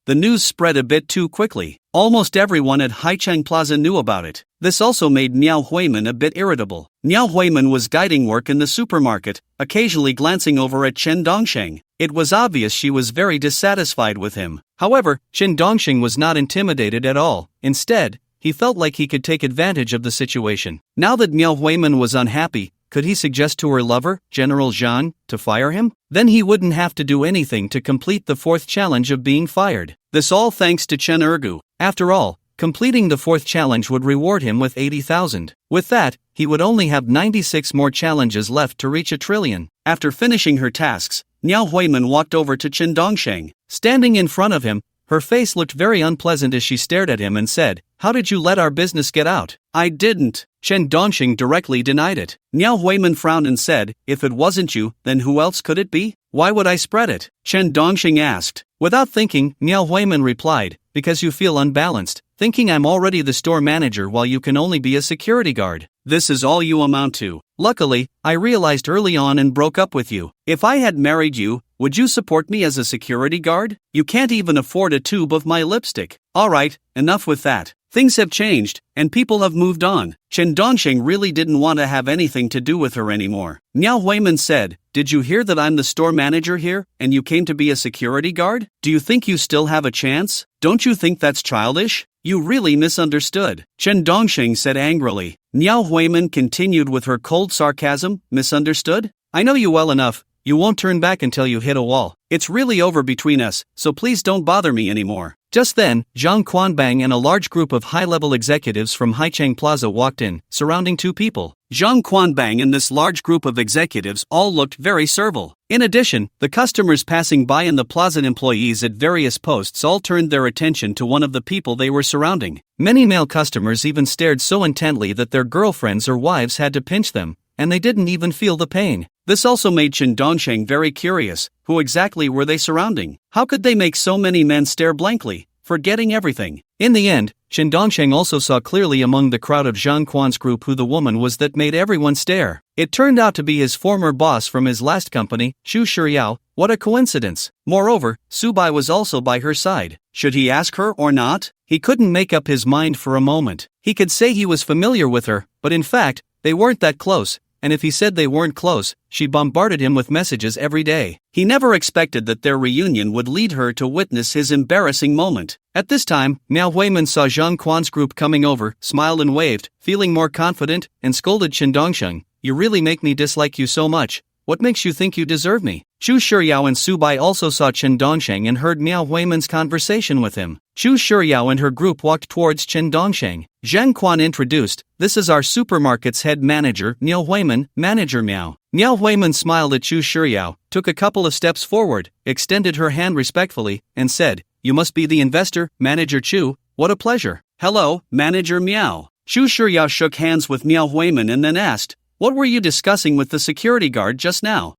The news spread a bit too quickly. Almost everyone at Haicheng Plaza knew about it. This also made Miao Huiman a bit irritable. Miao Huiman was guiding work in the supermarket, occasionally glancing over at Chen Dongsheng. It was obvious she was very dissatisfied with him. However, Chen Dongsheng was not intimidated at all. Instead, he felt like he could take advantage of the situation. Now that Miao Huiman was unhappy, could he suggest to her lover, General Zhang, to fire him? Then he wouldn't have to do anything to complete the fourth challenge of being fired. This all thanks to Chen Ergu. After all, completing the fourth challenge would reward him with 80,000. With that, he would only have 96 more challenges left to reach 1 trillion. After finishing her tasks, Miao Huiman walked over to Chen Dongsheng. Standing in front of him, her face looked very unpleasant as she stared at him and said, "How did you let our business get out?" "I didn't." Chen Dongsheng directly denied it. Miao Huiman frowned and said, "If it wasn't you, then who else could it be? Why would I spread it?" Chen Dongsheng asked. Without thinking, Miao Huiman replied, "Because you feel unbalanced, thinking I'm already the store manager while you can only be a security guard. This is all you amount to. Luckily, I realized early on and broke up with you. If I had married you, would you support me as a security guard? You can't even afford a tube of my lipstick. Alright, enough with that. Things have changed, and people have moved on." Chen Dongsheng really didn't want to have anything to do with her anymore. Miao Huiman said, "Did you hear that I'm the store manager here, and you came to be a security guard? Do you think you still have a chance? Don't you think that's childish? You really misunderstood." Chen Dongsheng said angrily. Miao Huiman continued with her cold sarcasm, "Misunderstood? I know you well enough. You won't turn back until you hit a wall. It's really over between us, so please don't bother me anymore." Just then, Zhang Quanbang and a large group of high-level executives from Haicheng Plaza walked in, surrounding two people. Zhang Quanbang and this large group of executives all looked very servile. In addition, the customers passing by and the plaza employees at various posts all turned their attention to one of the people they were surrounding. Many male customers even stared so intently that their girlfriends or wives had to pinch them, and they didn't even feel the pain. This also made Chen Dongsheng very curious. Who exactly were they surrounding? How could they make so many men stare blankly, forgetting everything? In the end, Chen Dongsheng also saw clearly among the crowd of Zhang Quan's group who the woman was that made everyone stare. It turned out to be his former boss from his last company, Xu Shiyao. What a coincidence. Moreover, Su Bai was also by her side. Should he ask her or not? He couldn't make up his mind for a moment. He could say he was familiar with her, but in fact, they weren't that close. And if he said they weren't close, she bombarded him with messages every day. He never expected that their reunion would lead her to witness his embarrassing moment. At this time, Miao Huiman saw Zhang Quan's group coming over, smiled and waved, feeling more confident, and scolded Chen Dongsheng, "You really make me dislike you so much. What makes you think you deserve me?" Xu Shiyao and Su Bai also saw Chen Dongsheng and heard Miao Huiman's conversation with him. Xu Shiyao and her group walked towards Chen Dongsheng. Zhang Quan introduced, "This is our supermarket's head manager, Miao Huiman, Manager Miao." Miao Huiman smiled at Xu Shiyao, took a couple of steps forward, extended her hand respectfully, and said, "You must be the investor, Manager Chu. What a pleasure." "Hello, Manager Miao." Xu Shiyao shook hands with Miao Huiman and then asked, "What were you discussing with the security guard just now?"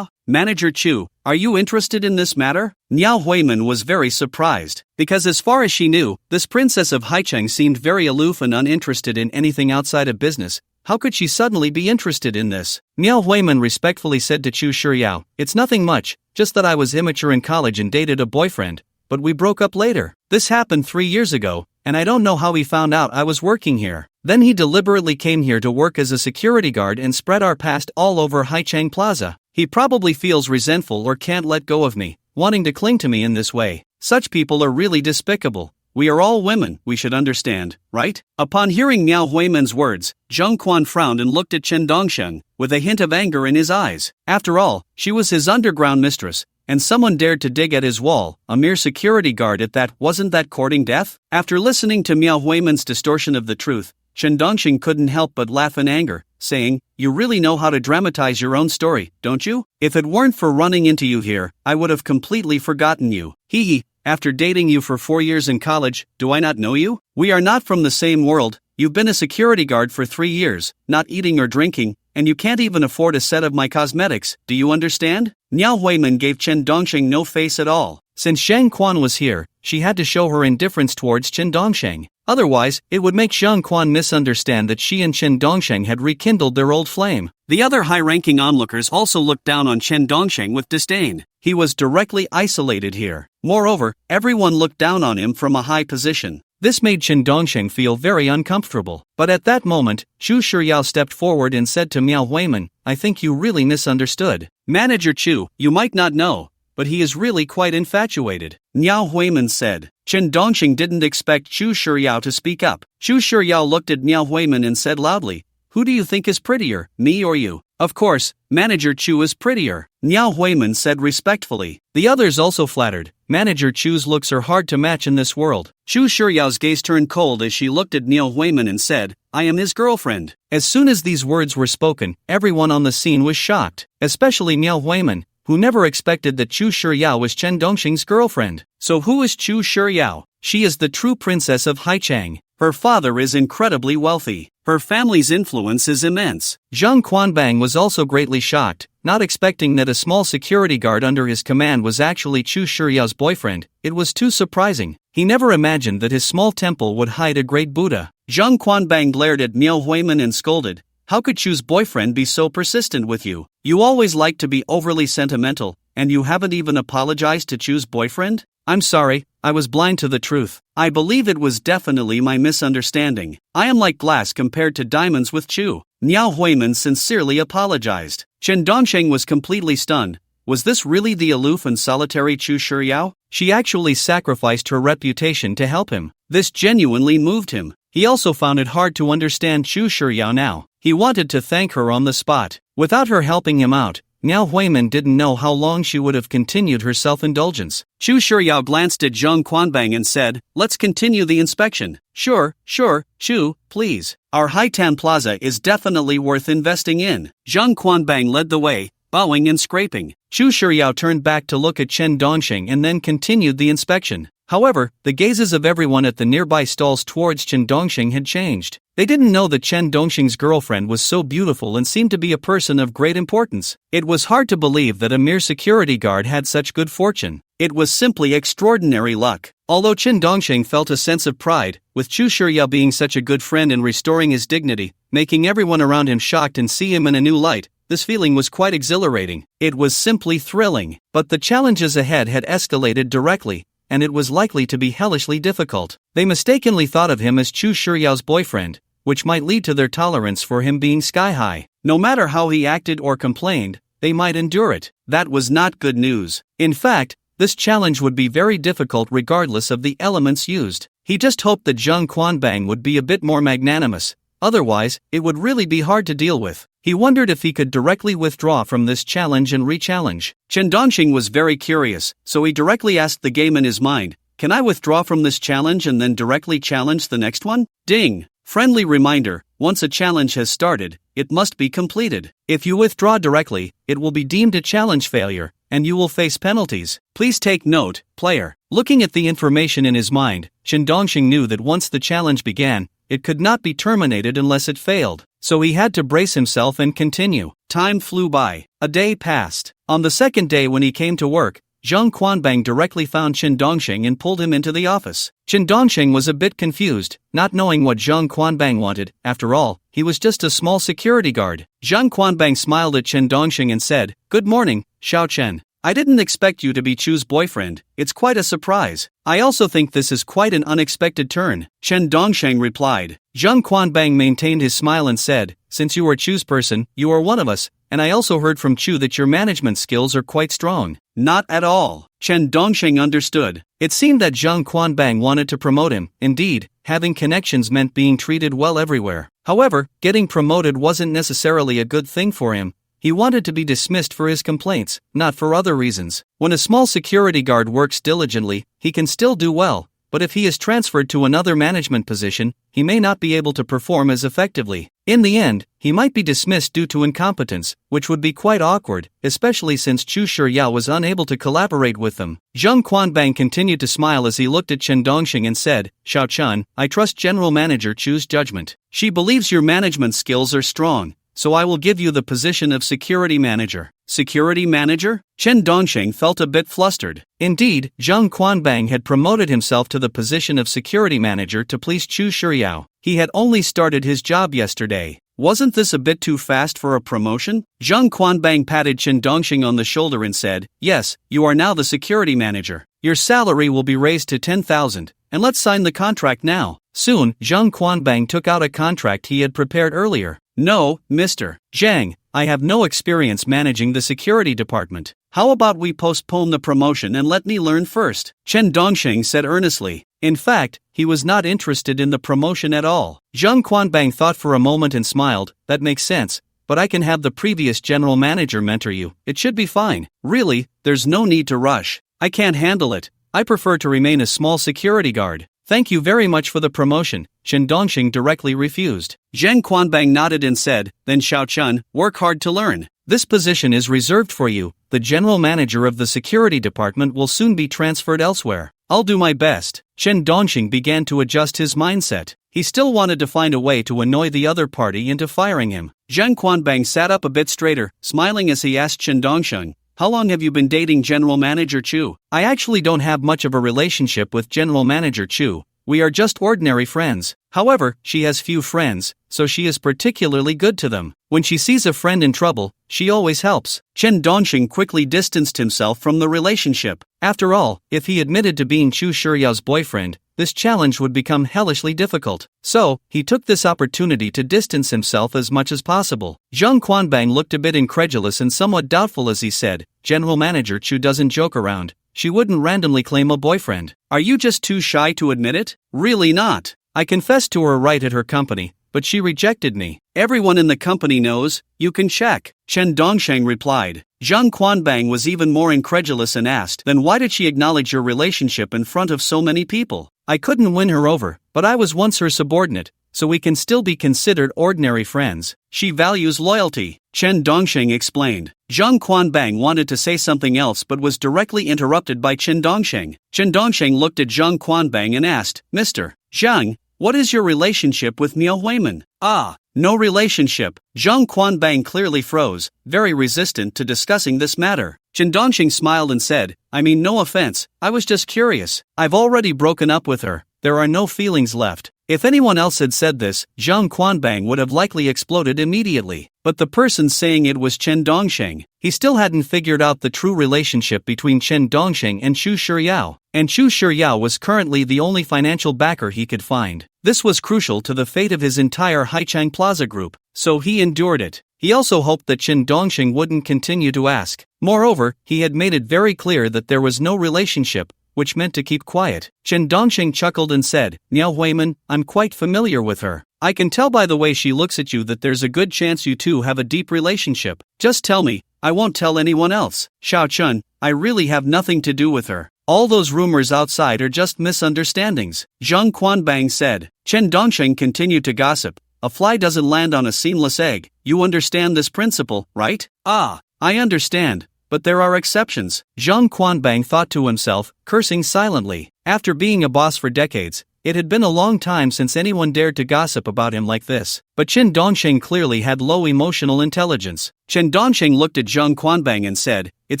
Manager Chu, are you interested in this matter?" Miao Huiman was very surprised, because as far as she knew, this princess of Haicheng seemed very aloof and uninterested in anything outside of business. How could she suddenly be interested in this? Miao Huiman respectfully said to Chu Shiyao, "It's nothing much, just that I was immature in college and dated a boyfriend, but we broke up later. This happened 3 years ago, and I don't know how he found out I was working here. Then he deliberately came here to work as a security guard and spread our past all over Haicheng Plaza. He probably feels resentful or can't let go of me, wanting to cling to me in this way. Such people are really despicable. We are all women, we should understand, right?" Upon hearing Miao Huiman's words, Zhang Quan frowned and looked at Chen Dongsheng, with a hint of anger in his eyes. After all, she was his underground mistress, and someone dared to dig at his wall, a mere security guard at that. Wasn't that courting death? After listening to Miao Huiman's distortion of the truth, Chen Dongsheng couldn't help but laugh in anger, saying, "You really know how to dramatize your own story, don't you? If it weren't for running into you here, I would have completely forgotten you. Hee. After dating you for 4 years in college, do I not know you? We are not from the same world. You've been a security guard for 3 years, not eating or drinking, and you can't even afford a set of my cosmetics, do you understand? Miao Huimin gave Chen Dongsheng no face at all. Since Zhang Quan was here, she had to show her indifference towards Chen Dongsheng. Otherwise, it would make Zhang Quan misunderstand that she and Chen Dongsheng had rekindled their old flame. The other high-ranking onlookers also looked down on Chen Dongsheng with disdain. He was directly isolated here. Moreover, everyone looked down on him from a high position. This made Chen Dongsheng feel very uncomfortable. But at that moment, Chu Shiyao stepped forward and said to Miao Huimin, I think you really misunderstood. Manager Chu, you might not know, but he is really quite infatuated. Miao Huimin said. Chen Dongsheng didn't expect Chu Shiyao to speak up. Chu Shiyao looked at Miao Huimin and said loudly, who do you think is prettier, me or you? Of course, Manager Chu is prettier, Miao Huimin said respectfully. The others also flattered. Manager Chu's looks are hard to match in this world. Chu Shiyao's gaze turned cold as she looked at Miao Huimin and said, I am his girlfriend. As soon as these words were spoken, everyone on the scene was shocked, especially Miao Huimin, who never expected that Chu Shiyao was Chen Dongsheng's girlfriend. So who is Chu Shiyao? She is the true princess of Haichang. Her father is incredibly wealthy. Her family's influence is immense. Zhang Quanbang was also greatly shocked, not expecting that a small security guard under his command was actually Chu Shiyao's boyfriend. It was too surprising. He never imagined that his small temple would hide a great Buddha. Zhang Quanbang glared at Miao Huimin and scolded, how could Chu's boyfriend be so persistent with you? You always like to be overly sentimental, and you haven't even apologized to Chu's boyfriend? I'm sorry, I was blind to the truth. I believe it was definitely my misunderstanding. I am like glass compared to diamonds with Chu. Miao Huimin sincerely apologized. Chen Dongsheng was completely stunned. Was this really the aloof and solitary Chu Shiyao? She actually sacrificed her reputation to help him. This genuinely moved him. He also found it hard to understand Chu Shiyao now. He wanted to thank her on the spot. Without her helping him out, Miao Huimin didn't know how long she would have continued her self-indulgence. Chu Shiyao glanced at Zhang Quanbang and said, let's continue the inspection. Sure, Chu, please. Our Haitan Plaza is definitely worth investing in. Zhang Quanbang led the way, bowing and scraping. Chu Shiyao turned back to look at Chen Dongsheng and then continued the inspection. However, the gazes of everyone at the nearby stalls towards Chen Dongsheng had changed. They didn't know that Chen Dongsheng's girlfriend was so beautiful and seemed to be a person of great importance. It was hard to believe that a mere security guard had such good fortune. It was simply extraordinary luck. Although Chen Dongsheng felt a sense of pride, with Chu Shiyao being such a good friend and restoring his dignity, making everyone around him shocked and see him in a new light, this feeling was quite exhilarating. It was simply thrilling. But the challenges ahead had escalated directly, and it was likely to be hellishly difficult. They mistakenly thought of him as Chu Shiryao's boyfriend, which might lead to their tolerance for him being sky-high. No matter how he acted or complained, they might endure it. That was not good news. In fact, this challenge would be very difficult regardless of the elements used. He just hoped that Zhang Quanbang would be a bit more magnanimous. Otherwise, it would really be hard to deal with. He wondered if he could directly withdraw from this challenge and re-challenge. Chen Dongsheng was very curious, so he directly asked the game in his mind, can I withdraw from this challenge and then directly challenge the next one? Ding! Friendly reminder, once a challenge has started, it must be completed. If you withdraw directly, it will be deemed a challenge failure, and you will face penalties. Please take note, player. Looking at the information in his mind, Chen Dongsheng knew that once the challenge began, it could not be terminated unless it failed, so he had to brace himself and continue. Time flew by. A day passed. On the second day when he came to work, Zhang Quanbang directly found Chen Dongsheng and pulled him into the office. Chen Dongsheng was a bit confused, not knowing what Zhang Quanbang wanted. After all, he was just a small security guard. Zhang Quanbang smiled at Chen Dongsheng and said, Good morning, Xiao Chen. I didn't expect you to be Chu's boyfriend. It's quite a surprise. I also think this is quite an unexpected turn. Chen Dongsheng replied. Zhang Quanbang maintained his smile and said, Since you are Chu's person, you are one of us, and I also heard from Chu that your management skills are quite strong. Not at all. Chen Dongsheng understood. It seemed that Zhang Quanbang wanted to promote him. Indeed, having connections meant being treated well everywhere. However, getting promoted wasn't necessarily a good thing for him. He wanted to be dismissed for his complaints, not for other reasons. When a small security guard works diligently, he can still do well, but if he is transferred to another management position, he may not be able to perform as effectively. In the end, he might be dismissed due to incompetence, which would be quite awkward, especially since Chu Shiryao was unable to collaborate with them. Zhang Quanbang continued to smile as he looked at Chen Dongsheng and said, Xiao Chun, I trust General Manager Chu's judgment. She believes your management skills are strong. so I will give you the position of security manager. Security manager? Chen Dongxing felt a bit flustered. Indeed, Zhang Quanbang had promoted himself to the position of security manager to please Chu Shiryao. He had only started his job yesterday. Wasn't this a bit too fast for a promotion? Zhang Quanbang patted Chen Dongxing on the shoulder and said, "Yes, you are now the security manager. Your salary will be raised to 10,000, and let's sign the contract now." Soon, Zhang Quanbang took out a contract he had prepared earlier. "No, Mr. Zhang, I have no experience managing the security department. How about we postpone the promotion and let me learn first?" Chen Dongxing said earnestly. In fact, he was not interested in the promotion at all. Zhang Quanbang thought for a moment and smiled. "That makes sense, but I can have the previous general manager mentor you. It should be fine. Really, there's no need to rush. I can't handle it. I prefer to remain a small security guard." "Thank you very much for the promotion," Chen Dongxing directly refused. Zhang Quanbang nodded and said, "Then Xiao Chun, work hard to learn. This position is reserved for you. The general manager of the security department will soon be transferred elsewhere. I'll do my best." Chen Dongxing began to adjust his mindset. He still wanted to find a way to annoy the other party into firing him. Zhang Quanbang sat up a bit straighter, smiling as he asked Chen Dongxing, "How long have you been dating General Manager Chu?" "I actually don't have much of a relationship with General Manager Chu. We are just ordinary friends. However, she has few friends, so she is particularly good to them. When she sees a friend in trouble, she always helps." Chen Dongxing quickly distanced himself from the relationship. After all, if he admitted to being Chu Shiryao's boyfriend, this challenge would become hellishly difficult. So, he took this opportunity to distance himself as much as possible. Zhang Quanbang looked a bit incredulous and somewhat doubtful as he said, "General Manager Chu doesn't joke around. She wouldn't randomly claim a boyfriend. Are you just too shy to admit it?" "Really not. I confessed to her right at her company, but she rejected me. Everyone in the company knows. You can check," Chen Dongxing replied. Zhang Quanbang was even more incredulous and asked, "Then why did she acknowledge your relationship in front of so many people?" "I couldn't win her over, but I was once her subordinate, so we can still be considered ordinary friends. She values loyalty," Chen Dongxing explained. Zhang Quanbang wanted to say something else but was directly interrupted by Chen Dongxing. Chen Dongxing looked at Zhang Quanbang and asked, "Mr. Zhang, what is your relationship with Miao Huimin?" "Ah, no relationship." Zhang Quanbang clearly froze, very resistant to discussing this matter. Chen Dongxing smiled and said, "I mean, no offense, I was just curious. I've already broken up with her. There are no feelings left." If anyone else had said this, Zhang Quanbang would have likely exploded immediately. But the person saying it was Chen Dongxing. He still hadn't figured out the true relationship between Chen Dongxing and Chu Shiryao, and Chu Shiryao was currently the only financial backer he could find. This was crucial to the fate of his entire Haichang Plaza group, so he endured it. He also hoped that Chen Dongxing wouldn't continue to ask. Moreover, he had made it very clear that there was no relationship, which meant to keep quiet. Chen Dongxing chuckled and said, "Miao Huimin, I'm quite familiar with her. I can tell by the way she looks at you that there's a good chance you two have a deep relationship. Just tell me, I won't tell anyone else." "Xiao Chun, I really have nothing to do with her. All those rumors outside are just misunderstandings," Zhang Quanbang said. Chen Dongxing continued to gossip. "A fly doesn't land on a seamless egg. You understand this principle, right?" "Ah, I understand. But there are exceptions," Zhang Quanbang thought to himself, cursing silently. After being a boss for decades, it had been a long time since anyone dared to gossip about him like this. But Chen Dongxing clearly had low emotional intelligence. Chen Dongxing looked at Zhang Quanbang and said, "It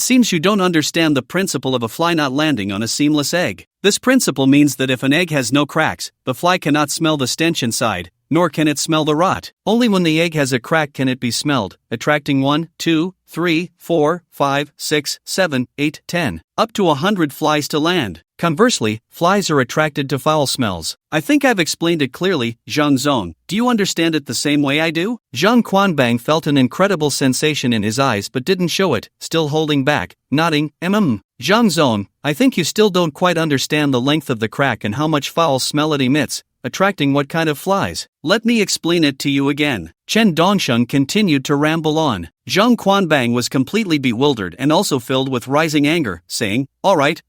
seems you don't understand the principle of a fly not landing on a seamless egg. This principle means that if an egg has no cracks, the fly cannot smell the stench inside, nor can it smell the rot. Only when the egg has a crack can it be smelled, attracting 1, 2, 3, 4, 5, 6, 7, 8, 10, up to 100 flies to land. Conversely, flies are attracted to foul smells. I think I've explained it clearly, Zhang Zong. Do you understand it the same way I do?" Zhang Quanbang felt an incredible sensation in his eyes but didn't show it, still holding back, nodding, Zhang Zong, I think you still don't quite understand the length of the crack and how much foul smell it emits, attracting what kind of flies. Let me explain it to you again." Chen Dongxing continued to ramble on. Zhang Quanbang was completely bewildered and also filled with rising anger, saying, all right,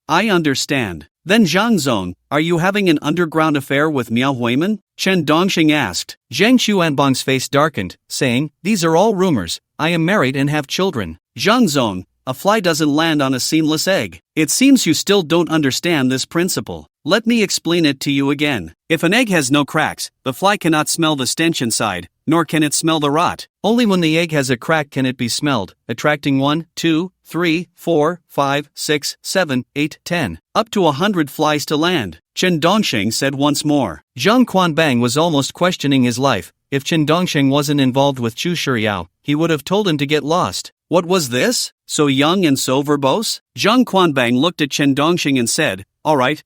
I understand. Then Zhang Zong, are you having an underground affair with Miao Huimin? Chen Dongxing asked. Zhang Xuanbang's face darkened, saying, these are all rumors. I am married and have children. Zhang Zong, a fly doesn't land on a seamless egg. It seems you still don't understand this principle. Let me explain it to you again. If an egg has no cracks, the fly cannot smell the stench inside, nor can it smell the rot. Only when the egg has a crack can it be smelled, attracting 1, 2, 3, 4, 5, 6, 7, 8, 10, up to 100 flies to land, Chen Dongxing said once more. Zhang Quanbang was almost questioning his life. If Chen Dongxing wasn't involved with Chu Shiryao, he would have told him to get lost. What was this? So young and so verbose? Zhang Quanbang looked at Chen Dongxing and said, all right,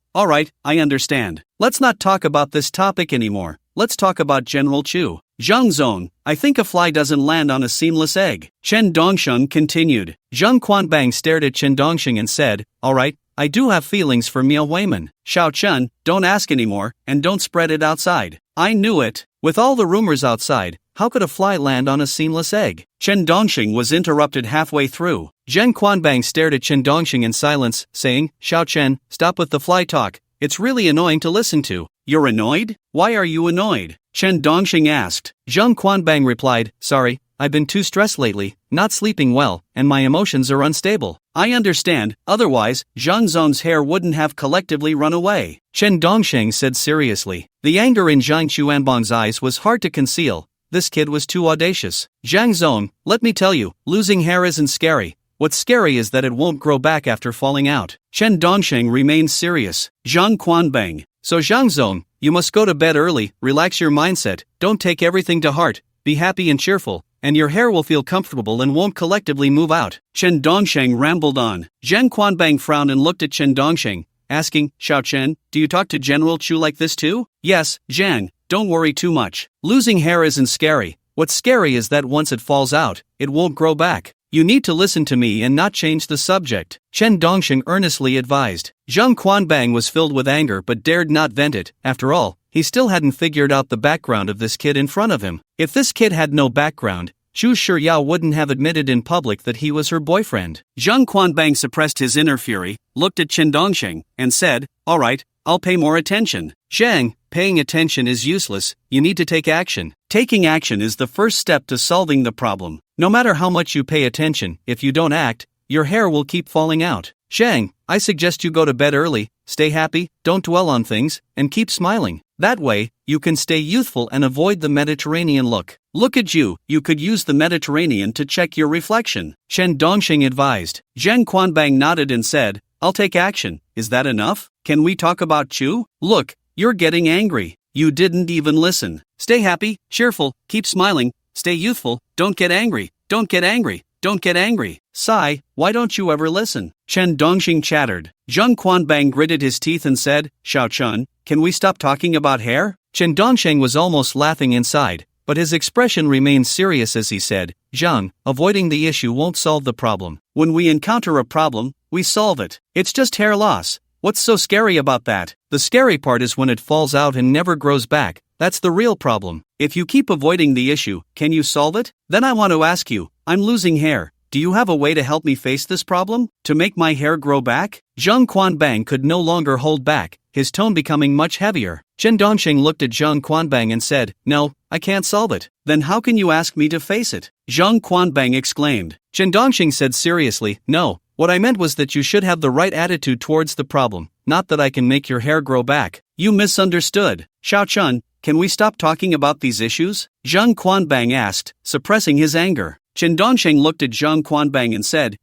I understand. Let's not talk about this topic anymore. Let's talk about General Chu. Zhang Zong, I think a fly doesn't land on a seamless egg. Chen Dongxing continued. Zhang Quanbang stared at Chen Dongxing and said, alright, I do have feelings for Miao Weiman. Xiao Chen, don't ask anymore, and don't spread it outside. I knew it. With all the rumors outside, how could a fly land on a seamless egg? Chen Dongxing was interrupted halfway through. Zhang Quanbang stared at Chen Dongxing in silence, saying, Xiao Chen, stop with the fly talk. It's really annoying to listen to. You're annoyed? Why are you annoyed? Chen Dongxing asked. Zhang Quanbang replied, sorry, I've been too stressed lately, not sleeping well, and my emotions are unstable. I understand, otherwise, Zhang Zong's hair wouldn't have collectively run away. Chen Dongxing said seriously. The anger in Zhang Chuanbang's eyes was hard to conceal. This kid was too audacious. Zhang Zong, let me tell you, losing hair isn't scary. What's scary is that it won't grow back after falling out. Chen Dongxing remained serious. Zhang Quanbang. So Zhang Zong, you must go to bed early, relax your mindset, don't take everything to heart, be happy and cheerful, and your hair will feel comfortable and won't collectively move out. Chen Dongxing rambled on. Zhang Quanbang frowned and looked at Chen Dongxing, asking, Xiao Chen, do you talk to General Chu like this too? Yes, Zhang, don't worry too much. Losing hair isn't scary. What's scary is that once it falls out, it won't grow back. You need to listen to me and not change the subject, Chen Dongxing earnestly advised. Zhang Quanbang was filled with anger but dared not vent it. After all, he still hadn't figured out the background of this kid in front of him. If this kid had no background, Chu Shiryao wouldn't have admitted in public that he was her boyfriend. Zhang Quanbang suppressed his inner fury, looked at Chen Dongxing, and said, alright, I'll pay more attention. Zhang, paying attention is useless, you need to take action. Taking action is the first step to solving the problem. No matter how much you pay attention, if you don't act, your hair will keep falling out. Zhang, I suggest you go to bed early, stay happy, don't dwell on things, and keep smiling. That way, you can stay youthful and avoid the Mediterranean look. Look at you could use the Mediterranean to check your reflection, Chen Dongxing advised. Zhang Quanbang nodded and said, I'll take action. Is that enough? Can we talk about Chu? Look, you're getting angry. You didn't even listen. Stay happy, cheerful, keep smiling, stay youthful, don't get angry, don't get angry, don't get angry. Sigh, why don't you ever listen? Chen Dongxing chattered. Zhang Quanbang gritted his teeth and said, Xiao Chen, can we stop talking about hair? Chen Dongxing was almost laughing inside, but his expression remained serious as he said, Zhang, avoiding the issue won't solve the problem. When we encounter a problem, we solve it. It's just hair loss. What's so scary about that? The scary part is when it falls out and never grows back. That's the real problem. If you keep avoiding the issue, can you solve it? Then I want to ask you, I'm losing hair. Do you have a way to help me face this problem? To make my hair grow back? Zhang Quanbang could no longer hold back, his tone becoming much heavier. Chen Dongxing looked at Zhang Quanbang and said, No, I can't solve it. Then how can you ask me to face it? Zhang Quanbang exclaimed. Chen Dongxing said seriously, No, what I meant was that you should have the right attitude towards the problem, not that I can make your hair grow back. You misunderstood. Xiao Chen, can we stop talking about these issues? Zhang Quanbang asked, suppressing his anger. Chen Dongxing looked at Zhang Quanbang and said,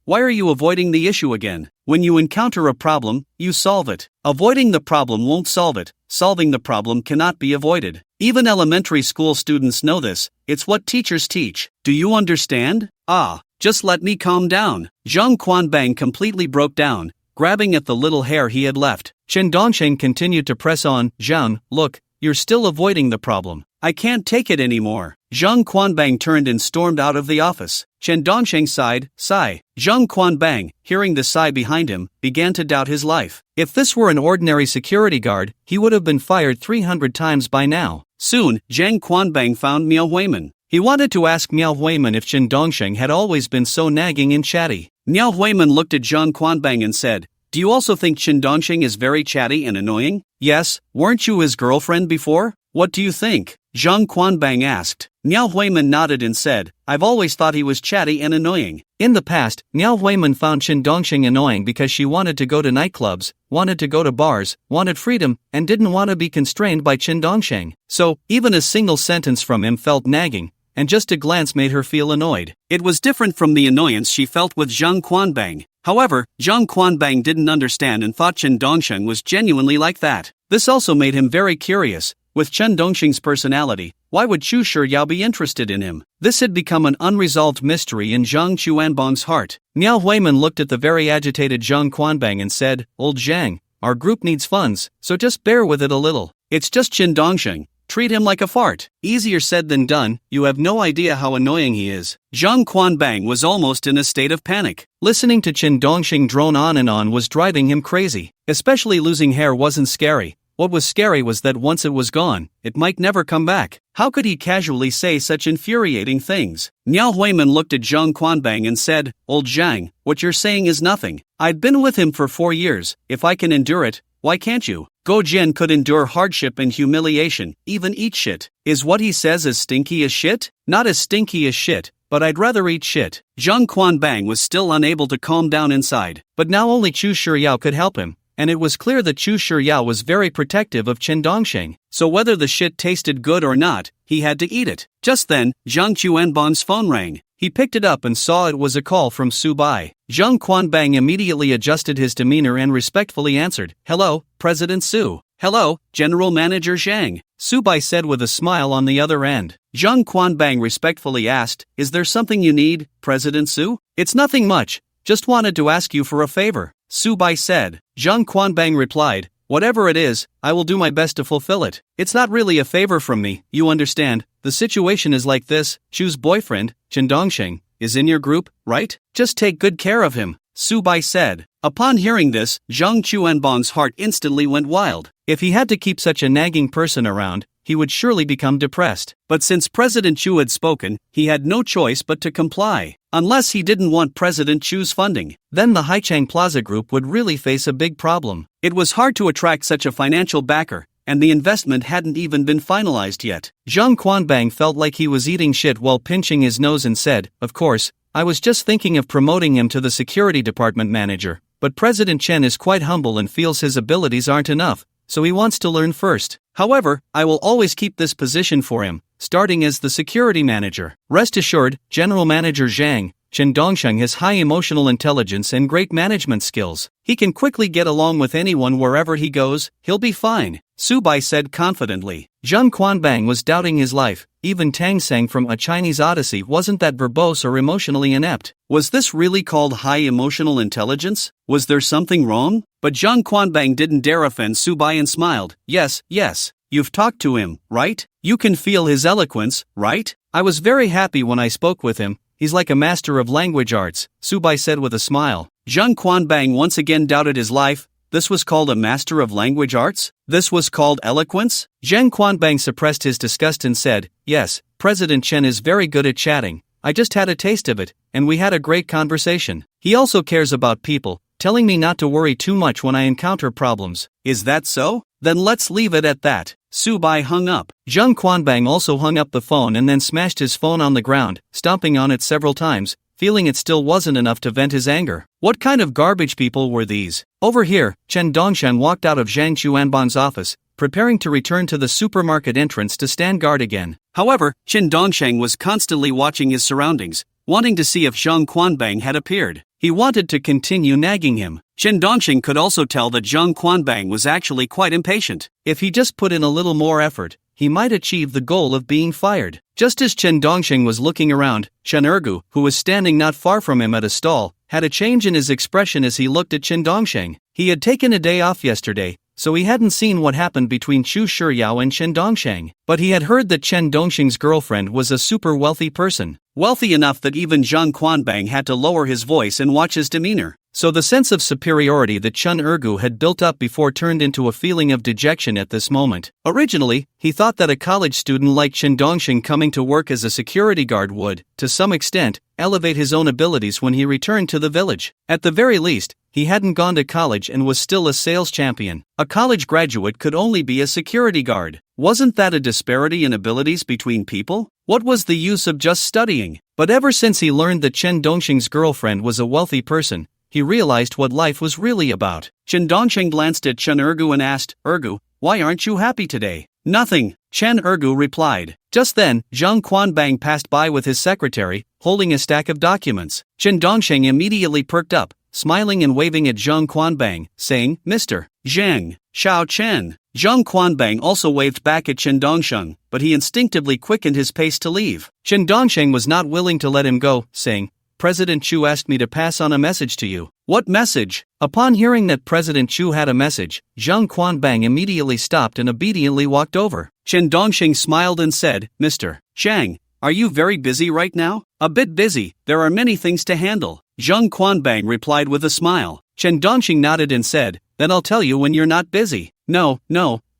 why are you avoiding the issue again? When you encounter a problem, you solve it. Avoiding the problem won't solve it. Solving the problem cannot be avoided. Even elementary school students know this. It's what teachers teach. Do you understand? Just let me calm down. Zhang Quanbang completely broke down, grabbing at the little hair he had left. Chen Dongxing continued to press on. Zhang, look, you're still avoiding the problem. I can't take it anymore. Zhang Quanbang turned and stormed out of the office. Chen Dongxing sighed. Zhang Quanbang, hearing the sigh behind him, began to doubt his life. If this were an ordinary security guard, he would have been fired 300 times by now. Soon, Zhang Quanbang found Miao Weiman. He wanted to ask Miao Weiman if Chen Dongxing had always been so nagging and chatty. Miao Weiman looked at Zhang Quanbang and said, Do you also think Chen Dongxing is very chatty and annoying? Yes, weren't you his girlfriend before? What do you think? Zhang Quanbang asked. Niao Huiman nodded and said, I've always thought he was chatty and annoying. In the past, Niao Huiman found Qin Dongxing annoying because she wanted to go to nightclubs, wanted to go to bars, wanted freedom, and didn't want to be constrained by Qin Dongxing. So, even a single sentence from him felt nagging, and just a glance made her feel annoyed. It was different from the annoyance she felt with Zhang Quanbang. However, Zhang Quanbang didn't understand and thought Qin Dongxing was genuinely like that. This also made him very curious. With Qin Dongxing's personality, why would Chu Shiryao be interested in him? This had become an unresolved mystery in Zhang Chuanbang's heart. Niao Huiman looked at the very agitated Zhang Quanbang and said, Old Zhang, our group needs funds, so just bear with it a little. It's just Qin Dongxing. Treat him like a fart. Easier said than done, you have no idea how annoying he is. Zhang Quanbang was almost in a state of panic. Listening to Qin Dongxing drone on and on was driving him crazy. Especially losing hair wasn't scary. What was scary was that once it was gone, it might never come back. How could he casually say such infuriating things? Niao Huiman looked at Zhang Quanbang and said, Old Zhang, what you're saying is nothing. I'd been with him for 4 years. If I can endure it, why can't you? Go Jian could endure hardship and humiliation, even eat shit. Is what he says as stinky as shit? Not as stinky as shit, but I'd rather eat shit. Zhang Quanbang was still unable to calm down inside. But now only Chu Shiryao could help him. And it was clear that Chu Shiryao was very protective of Qin Dongxing, so whether the shit tasted good or not, he had to eat it. Just then, Zhang Chuanbang's phone rang. He picked it up and saw it was a call from Su Bai. Zhang Quanbang immediately adjusted his demeanor and respectfully answered, Hello, President Su. Hello, General Manager Zhang. Su Bai said with a smile on the other end. Zhang Quanbang respectfully asked, Is there something you need, President Su? It's nothing much, just wanted to ask you for a favor. Su Bai said. Zhang Quanbang replied, Whatever it is, I will do my best to fulfill it. It's not really a favor from me, you understand. The situation is like this, Chu's boyfriend, Qin Dongxing, is in your group, right? Just take good care of him, Su Bai said. Upon hearing this, Zhang Chuanbang's heart instantly went wild. If he had to keep such a nagging person around, he would surely become depressed. But since President Chu had spoken, he had no choice but to comply. Unless he didn't want President Chu's funding, then the Haichang Plaza Group would really face a big problem. It was hard to attract such a financial backer, and the investment hadn't even been finalized yet. Zhang Quanbang felt like he was eating shit while pinching his nose and said, Of course, I was just thinking of promoting him to the security department manager, but President Chen is quite humble and feels his abilities aren't enough, so he wants to learn first. However, I will always keep this position for him, starting as the security manager. Rest assured, General Manager Zhang, Qin Dongxing has high emotional intelligence and great management skills. He can quickly get along with anyone wherever he goes, he'll be fine, Su Bai said confidently. Zhang Quanbang was doubting his life. Even Tang Sang from A Chinese Odyssey wasn't that verbose or emotionally inept. Was this really called high emotional intelligence? Was there something wrong? But Zhang Quanbang didn't dare offend Su Bai and smiled. Yes, you've talked to him, right? You can feel his eloquence, right? I was very happy when I spoke with him. He's like a master of language arts, Su Bai said with a smile. Zhang Quanbang once again doubted his life. This was called a master of language arts? This was called eloquence? Zhang Quanbang suppressed his disgust and said, Yes, President Chen is very good at chatting. I just had a taste of it, and we had a great conversation. He also cares about people, telling me not to worry too much when I encounter problems. Is that so? Then let's leave it at that. Su Bai hung up. Zhang Quanbang also hung up the phone and then smashed his phone on the ground, stomping on it several times, feeling it still wasn't enough to vent his anger. What kind of garbage people were these? Over here, Qin Dongxing walked out of Zhang Chuanbang's office, preparing to return to the supermarket entrance to stand guard again. However, Qin Dongxing was constantly watching his surroundings, wanting to see if Zhang Quanbang had appeared. He wanted to continue nagging him. Qin Dongxing could also tell that Zhang Quanbang was actually quite impatient. If he just put in a little more effort, he might achieve the goal of being fired. Just as Qin Dongxing was looking around, Chen Ergu, who was standing not far from him at a stall, had a change in his expression as he looked at Qin Dongxing. He had taken a day off yesterday, so he hadn't seen what happened between Chu Shiryao and Qin Dongxing. But he had heard that Qin Dongxing's girlfriend was a super wealthy person. Wealthy enough that even Zhang Quanbang had to lower his voice and watch his demeanor. So the sense of superiority that Chun Ergu had built up before turned into a feeling of dejection at this moment. Originally, he thought that a college student like Chen Dongxing coming to work as a security guard would, to some extent, elevate his own abilities when he returned to the village. At the very least, he hadn't gone to college and was still a sales champion. A college graduate could only be a security guard. Wasn't that a disparity in abilities between people? What was the use of just studying? But ever since he learned that Chen Dongxing's girlfriend was a wealthy person, he realized what life was really about. Chen Dongxing glanced at Chen Ergu and asked, "Ergu, why aren't you happy today?" "Nothing," Chen Ergu replied. Just then, Zhang Quanbang passed by with his secretary, holding a stack of documents. Chen Dongxing immediately perked up, smiling and waving at Zhang Quanbang, saying, "Mr. Zhang, Xiao Chen." Zhang Quanbang also waved back at Chen Dongxing, but he instinctively quickened his pace to leave. Chen Dongxing was not willing to let him go, saying, "President Chu asked me to pass on a message to you." "What message?" Upon hearing that President Chu had a message, Zhang Quanbang immediately stopped and obediently walked over. Chen Dongxing smiled and said, "Mr. Zhang, are you very busy right now?" "A bit busy, there are many things to handle," Zhang Quanbang replied with a smile. Chen Dongxing nodded and said, "Then I'll tell you when you're not busy." No,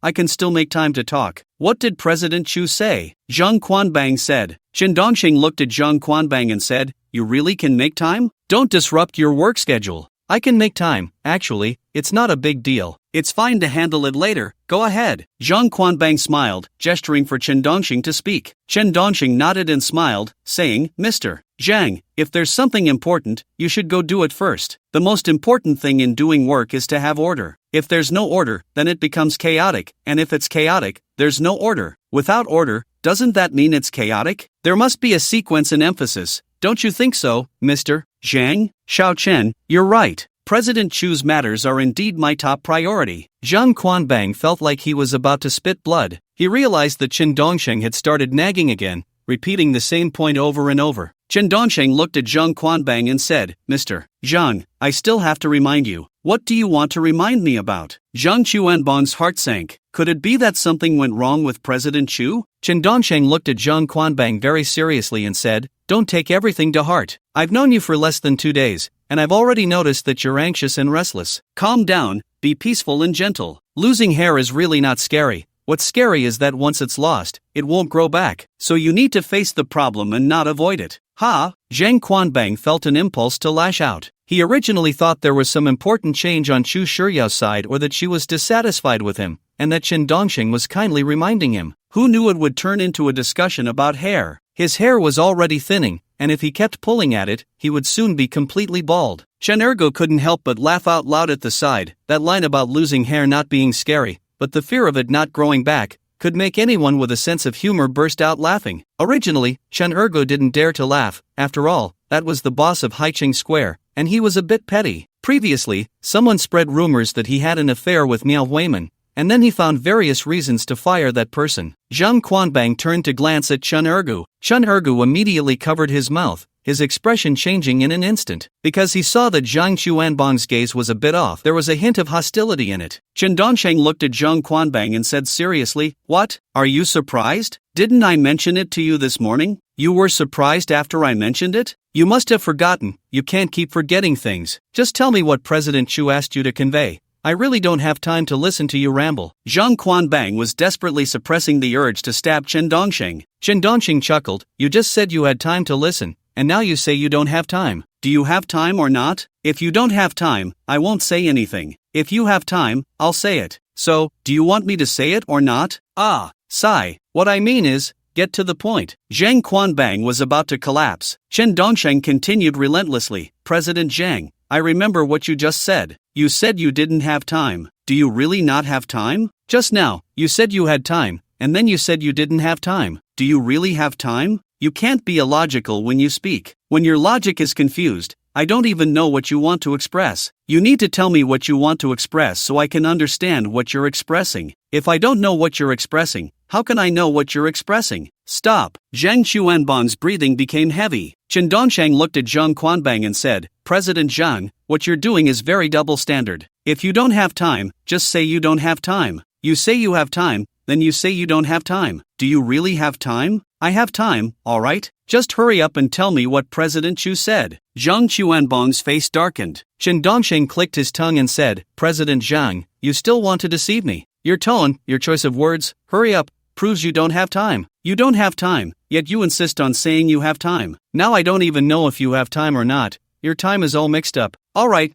I can still make time to talk." "What did President Chu say?" Zhang Quanbang said. Chen Dongxing looked at Zhang Quanbang and said, "You really can make time? Don't disrupt your work schedule." "I can make time, actually, it's not a big deal. It's fine to handle it later, go ahead." Zhang Quanbang smiled, gesturing for Chen Dongxing to speak. Chen Dongxing nodded and smiled, saying, "Mr. Zhang, if there's something important, you should go do it first. The most important thing in doing work is to have order. If there's no order, then it becomes chaotic, and if it's chaotic, there's no order. Without order, doesn't that mean it's chaotic? There must be a sequence and emphasis. Don't you think so, Mr. Zhang?" "Xiao Chen, you're right. President Chu's matters are indeed my top priority." Zhang Quanbang felt like he was about to spit blood. He realized that Chen Dongxing had started nagging again, repeating the same point over and over. Chen Dongxing looked at Zhang Quanbang and said, "Mr. Zhang, I still have to remind you. What do you want to remind me about?" Zhang Chuanbang's heart sank. Could it be that something went wrong with President Chu? Chen Dongxing looked at Zhang Quanbang very seriously and said, "Don't take everything to heart. I've known you for less than 2 days, and I've already noticed that you're anxious and restless. Calm down, be peaceful and gentle. Losing hair is really not scary. What's scary is that once it's lost, it won't grow back. So you need to face the problem and not avoid it." "Ha!" Zhang Quanbang felt an impulse to lash out. He originally thought there was some important change on Chu Shiryao's side, or that she was dissatisfied with him, and that Chen Dongxing was kindly reminding him. Who knew it would turn into a discussion about hair? His hair was already thinning, and if he kept pulling at it, he would soon be completely bald. Chen Ergo couldn't help but laugh out loud at the side. That line about losing hair not being scary, but the fear of it not growing back, could make anyone with a sense of humor burst out laughing. Originally, Chen Ergo didn't dare to laugh. After all, that was the boss of Haicheng Square, and he was a bit petty. Previously, someone spread rumors that he had an affair with Miao Huimin, and then he found various reasons to fire that person. Zhang Quanbang turned to glance at Chen Ergu. Chen Ergu immediately covered his mouth, his expression changing in an instant. Because he saw that Zhang Chuanbang's gaze was a bit off, there was a hint of hostility in it. Chen Dongxing looked at Zhang Quanbang and said seriously, "What? Are you surprised? Didn't I mention it to you this morning? You were surprised after I mentioned it? You must have forgotten. You can't keep forgetting things. Just tell me what President Chu asked you to convey. I really don't have time to listen to you ramble." Zhang Quanbang was desperately suppressing the urge to stab Chen Dongxing. Chen Dongxing chuckled, "You just said you had time to listen, and now you say you don't have time. Do you have time or not? If you don't have time, I won't say anything. If you have time, I'll say it. So, do you want me to say it or not?" "Ah, sigh. What I mean is, get to the point." Zhang Quanbang was about to collapse. Chen Dongxing continued relentlessly, "President Zhang, I remember what you just said. You said you didn't have time. Do you really not have time? Just now, you said you had time, and then you said you didn't have time. Do you really have time? You can't be illogical when you speak. When your logic is confused, I don't even know what you want to express. You need to tell me what you want to express so I can understand what you're expressing. If I don't know what you're expressing, how can I know what you're expressing?" "Stop." Zhang Chuanbang's breathing became heavy. Chen Dongxing looked at Zhang Quanbang and said, "President Zhang, what you're doing is very double standard. If you don't have time, just say you don't have time. You say you have time, then you say you don't have time. Do you really have time? I have time, alright? Just hurry up and tell me what President Chu said. Zhang Chuanbong's face darkened. Chen Dongxing clicked his tongue and said, President Zhang, you still want to deceive me. Your tone, your choice of words, hurry up, proves you don't have time. You don't have time, yet you insist on saying you have time. Now I don't even know if you have time or not. Your time is all mixed up. Alright,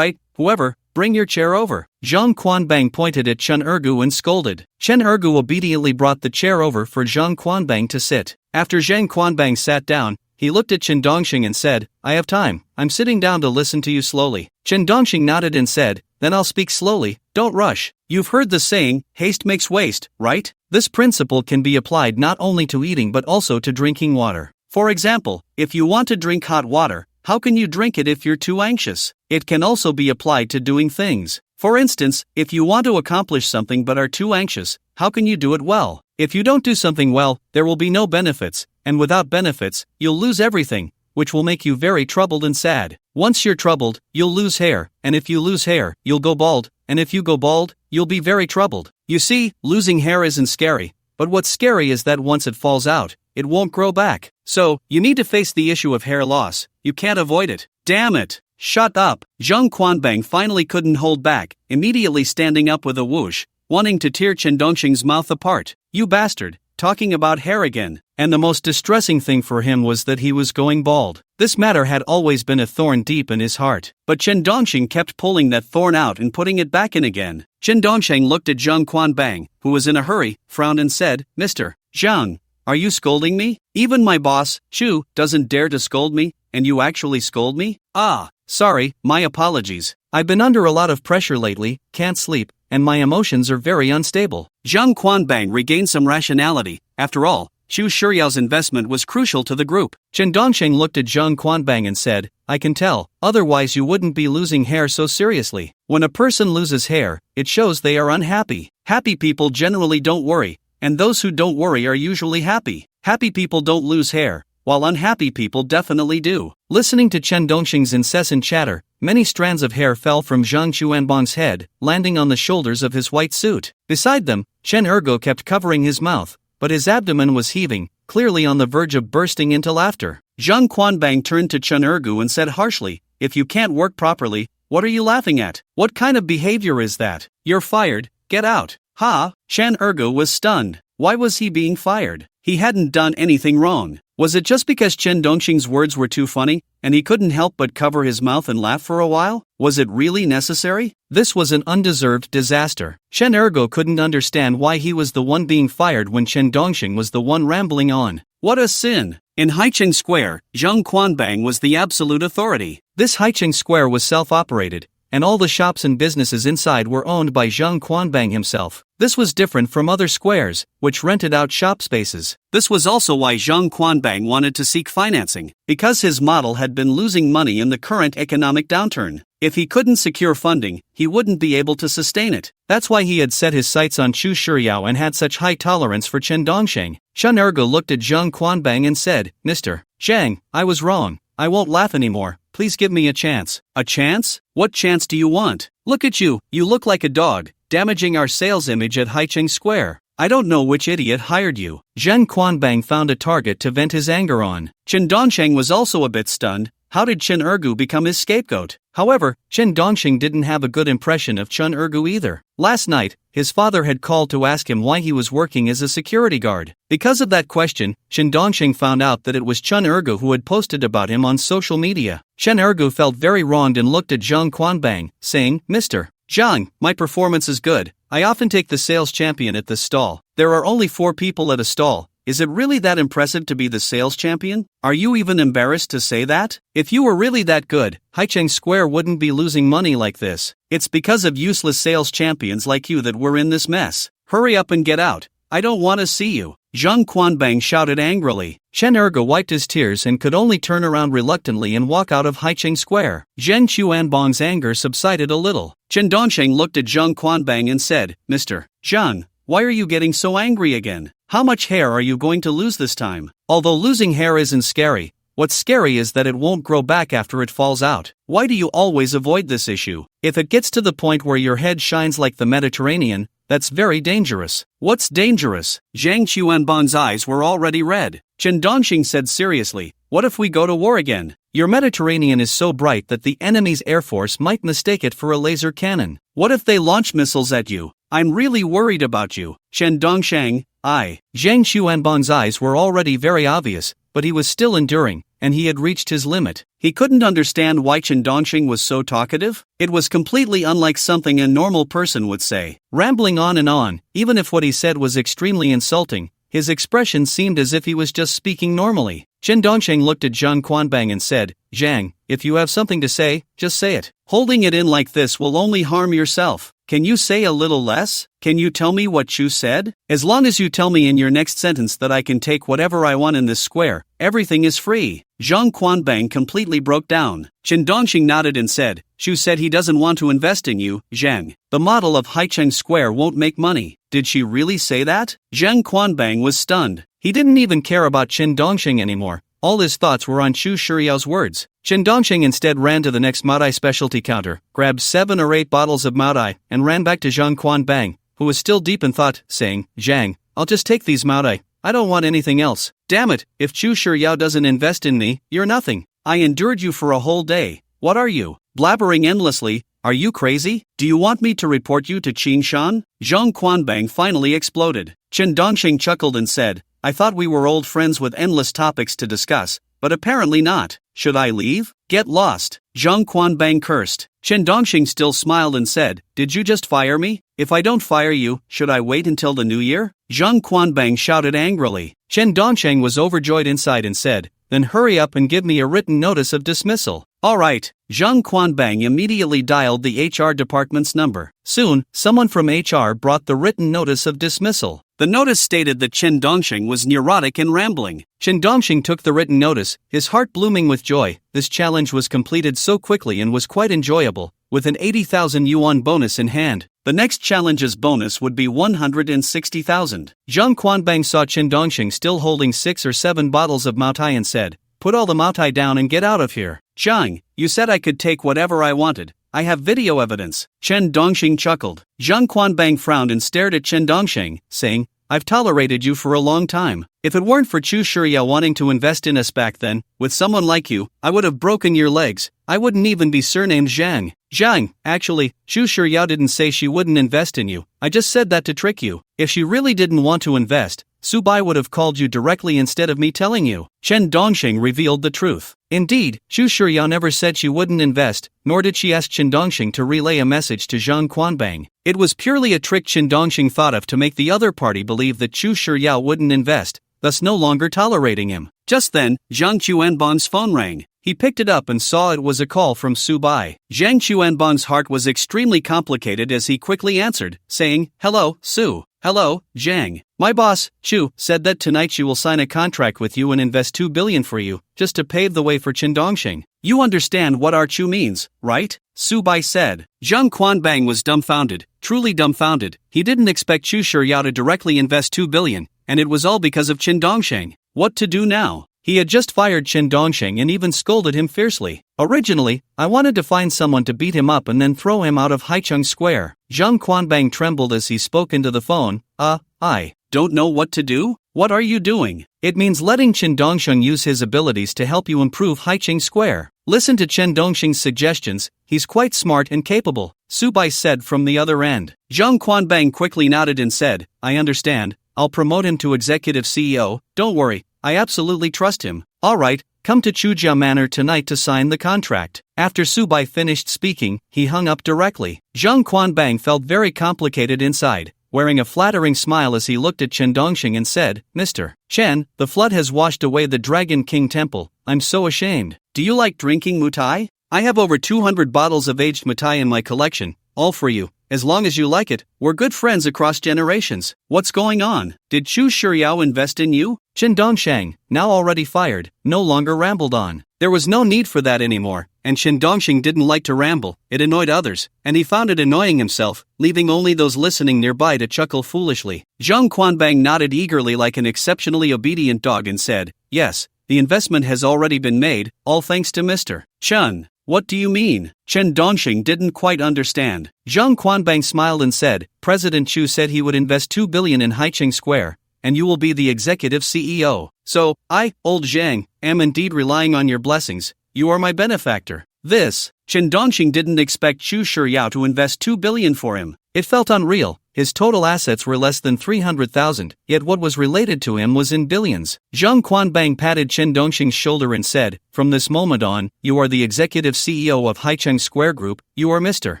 whoever, bring your chair over. Zhang Quanbang pointed at Chen Ergu and scolded. Chen Ergu obediently brought the chair over for Zhang Quanbang to sit. After Zhang Quanbang sat down, he looked at Chen Dongxing and said, I have time, I'm sitting down to listen to you slowly. Chen Dongxing nodded and said, then I'll speak slowly, don't rush. You've heard the saying, haste makes waste, right? This principle can be applied not only to eating but also to drinking water. For example, if you want to drink hot water, how can you drink it if you're too anxious? It can also be applied to doing things. For instance, if you want to accomplish something but are too anxious, how can you do it well? If you don't do something well, there will be no benefits, and without benefits, you'll lose everything, which will make you very troubled and sad. Once you're troubled, you'll lose hair, and if you lose hair, you'll go bald, and if you go bald, you'll be very troubled. You see, losing hair isn't scary, but what's scary is that once it falls out, it won't grow back. So, you need to face the issue of hair loss. You can't avoid it. Damn it! Shut up! Zhang Quanbang finally couldn't hold back, immediately standing up with a whoosh, wanting to tear Chen Dongxing's mouth apart. You bastard, talking about hair again. And the most distressing thing for him was that he was going bald. This matter had always been a thorn deep in his heart. But Chen Dongxing kept pulling that thorn out and putting it back in again. Chen Dongxing looked at Zhang Quanbang, who was in a hurry, frowned and said, Mr. Zhang, are you scolding me? Even my boss, Chu, doesn't dare to scold me, and you actually scold me? Ah, sorry, my apologies. I've been under a lot of pressure lately, can't sleep, and my emotions are very unstable. Zhang Quanbang regained some rationality. After all, Xu Shiyao's investment was crucial to the group. Chen Dongxing looked at Zhang Quanbang and said, I can tell, otherwise you wouldn't be losing hair so seriously. When a person loses hair, it shows they are unhappy. Happy people generally don't worry, and those who don't worry are usually happy. Happy people don't lose hair, while unhappy people definitely do. Listening to Chen Dongxing's incessant chatter, many strands of hair fell from Zhang Chuanbong's head, landing on the shoulders of his white suit. Beside them, Chen Ergo kept covering his mouth, but his abdomen was heaving, clearly on the verge of bursting into laughter. Zhang Quanbang turned to Chen Ergu and said harshly, if you can't work properly, what are you laughing at? What kind of behavior is that? You're fired, get out. Ha! Chen Ergu was stunned. Why was he being fired? He hadn't done anything wrong. Was it just because Chen Dongxing's words were too funny, and he couldn't help but cover his mouth and laugh for a while? Was it really necessary? This was an undeserved disaster. Chen Ergo couldn't understand why he was the one being fired when Chen Dongxing was the one rambling on. What a sin! In Haicheng Square, Zhang Quanbang was the absolute authority. This Haicheng Square was self-operated, and all the shops and businesses inside were owned by Zhang Quanbang himself. This was different from other squares, which rented out shop spaces. This was also why Zhang Quanbang wanted to seek financing, because his model had been losing money in the current economic downturn. If he couldn't secure funding, he wouldn't be able to sustain it. That's why he had set his sights on Chu Shiryao and had such high tolerance for Chen Dongxing. Chen Ergo looked at Zhang Quanbang and said, Mr. Zhang, I was wrong. I won't laugh anymore. Please give me a chance. A chance? What chance do you want? Look at you, you look like a dog, damaging our sales image at Haicheng Square. I don't know which idiot hired you. Zhang Quanbang found a target to vent his anger on. Chen Dongxing was also a bit stunned. How did Chen Ergu become his scapegoat? However, Chen Dongxing didn't have a good impression of Chen Ergu either. Last night, his father had called to ask him why he was working as a security guard. Because of that question, Chen Dongxing found out that it was Chen Ergu who had posted about him on social media. Chen Ergu felt very wronged and looked at Zhang Quanbang, saying, Mr. Zhang, my performance is good. I often take the sales champion at this stall. There are only 4 people at a stall. Is it really that impressive to be the sales champion? Are you even embarrassed to say that? If you were really that good, Haicheng Square wouldn't be losing money like this. It's because of useless sales champions like you that we're in this mess. Hurry up and get out. I don't want to see you. Zhang Quanbang shouted angrily. Chen Ergo wiped his tears and could only turn around reluctantly and walk out of Haicheng Square. Zheng Chuanbong's anger subsided a little. Chen Dongxing looked at Zhang Quanbang and said, Mr. Zhang, why are you getting so angry again? How much hair are you going to lose this time? Although losing hair isn't scary, what's scary is that it won't grow back after it falls out. Why do you always avoid this issue? If it gets to the point where your head shines like the Mediterranean, That's very dangerous. What's dangerous? Zhang Chuanbang's eyes were already red. Chen Dongxing said seriously, what if we go to war again? Your Mediterranean is so bright that the enemy's air force might mistake it for a laser cannon. What if they launch missiles at you? I'm really worried about you. Chen Dongshang, Zhang Xuanbang's eyes were already very obvious, but he was still enduring, and he had reached his limit. He couldn't understand why Chen Dongxing was so talkative. It was completely unlike something a normal person would say. Rambling on, even if what he said was extremely insulting, his expression seemed as if he was just speaking normally. Chen Dongsheng looked at Zhang Quanbang and said, Zhang, if you have something to say, just say it. Holding it in like this will only harm yourself. Can you say a little less? Can you tell me what you said? As long as you tell me in your next sentence that I can take whatever I want in this square, everything is free. Zhang Quanbang completely broke down. Chen Dongxing nodded and said, Shu said he doesn't want to invest in you, Zhang. The model of Haicheng Square won't make money. Did she really say that? Zhang Quanbang was stunned. He didn't even care about Chen Dongxing anymore. All his thoughts were on Chu Shuriao's words. Chen Dongxing instead ran to the next Maodai specialty counter, grabbed 7 or 8 bottles of Maodai, and ran back to Zhang Quanbang, who was still deep in thought, saying, Zhang, I'll just take these Maodai. I don't want anything else. Damn it, if Chu Shuriao doesn't invest in me, you're nothing. I endured you for a whole day. What are you? Blabbering endlessly? Are you crazy? Do you want me to report you to Qingshan? Zhang Quanbang finally exploded. Chen Dongxing chuckled and said, I thought we were old friends with endless topics to discuss, but apparently not. Should I leave? Get lost. Zhang Quanbang cursed. Chen Dongxing still smiled and said, Did you just fire me? If I don't fire you, should I wait until the new year? Zhang Quanbang shouted angrily. Chen Dongxing was overjoyed inside and said, Then hurry up and give me a written notice of dismissal. All right. Zhang Quanbang immediately dialed the HR department's number. Soon, someone from HR brought the written notice of dismissal. The notice stated that Chen Dongxing was neurotic and rambling. Chen Dongxing took the written notice, his heart blooming with joy. This challenge was completed so quickly and was quite enjoyable, with an 80,000 yuan bonus in hand. The next challenge's bonus would be 160,000. Zhang Quanbang saw Chen Dongxing still holding 6 or 7 bottles of Maotai and said, Put all the Maotai down and get out of here. Zhang, you said I could take whatever I wanted. I have video evidence. Chen Dongxing chuckled. Zhang Quanbang frowned and stared at Chen Dongxing, saying, I've tolerated you for a long time. If it weren't for Chu Shuriao wanting to invest in us back then, with someone like you, I would have broken your legs. I wouldn't even be surnamed Zhang. Zhang, actually, Chu Shuriao didn't say she wouldn't invest in you. I just said that to trick you. If she really didn't want to invest, Su Bai would have called you directly instead of me telling you. Chen Dongxing revealed the truth. Indeed, Chu Shuriao never said she wouldn't invest, nor did she ask Chen Dongxing to relay a message to Zhang Quanbang. It was purely a trick Chen Dongxing thought of to make the other party believe that Chu Shuriao wouldn't invest, thus no longer tolerating him. Just then, Zhang Chuanbang's phone rang. He picked it up and saw it was a call from Su Bai. Zhang Chuanbang's heart was extremely complicated as he quickly answered, saying, Hello, Su. Hello, Zhang. My boss, Chu, said that tonight she will sign a contract with you and invest 2 billion for you, just to pave the way for Chen Dongxing. You understand what our Chu means, right? Su Bai said. Zhang Quanbang was dumbfounded, truly dumbfounded. He didn't expect Chu Shuriao to directly invest 2 billion, and it was all because of Chen Dongxing. What to do now? He had just fired Chen Dongxing and even scolded him fiercely. Originally, I wanted to find someone to beat him up and then throw him out of Haicheng Square. Zhang Quanbang trembled as he spoke into the phone. I don't know what to do? What are you doing? It means letting Chen Dongxing use his abilities to help you improve Haicheng Square. Listen to Chen Dongxing's suggestions, he's quite smart and capable, Su Bai said from the other end. Zhang Quanbang quickly nodded and said, I understand, I'll promote him to executive CEO, don't worry, I absolutely trust him. Alright, come to Chujia Manor tonight to sign the contract. After Su Bai finished speaking, he hung up directly. Zhang Quanbang felt very complicated inside, wearing a flattering smile as he looked at Chen Dongxing and said, Mr. Chen, the flood has washed away the Dragon King Temple. I'm so ashamed. Do you like drinking mutai? I have over 200 bottles of aged mutai in my collection, all for you. As long as you like it, we're good friends across generations. What's going on? Did Chu Shuriao invest in you? Chen Dongshang, now already fired, no longer rambled on. There was no need for that anymore, and Chen Dongxing didn't like to ramble, it annoyed others, and he found it annoying himself, leaving only those listening nearby to chuckle foolishly. Zhang Quanbang nodded eagerly like an exceptionally obedient dog and said, Yes, the investment has already been made, all thanks to Mr. Chen. What do you mean? Chen Dongxing didn't quite understand. Zhang Quanbang smiled and said, President Chu said he would invest 2 billion in Haicheng Square, and you will be the executive CEO. So, I, old Zhang, am indeed relying on your blessings. You are my benefactor. Chen Dongxing didn't expect Chu Shiyao to invest 2 billion for him. It felt unreal. His total assets were less than 300,000, yet what was related to him was in billions. Zhang Quanbang patted Chen Dongxing's shoulder and said, From this moment on, you are the executive CEO of Haicheng Square Group, you are Mr.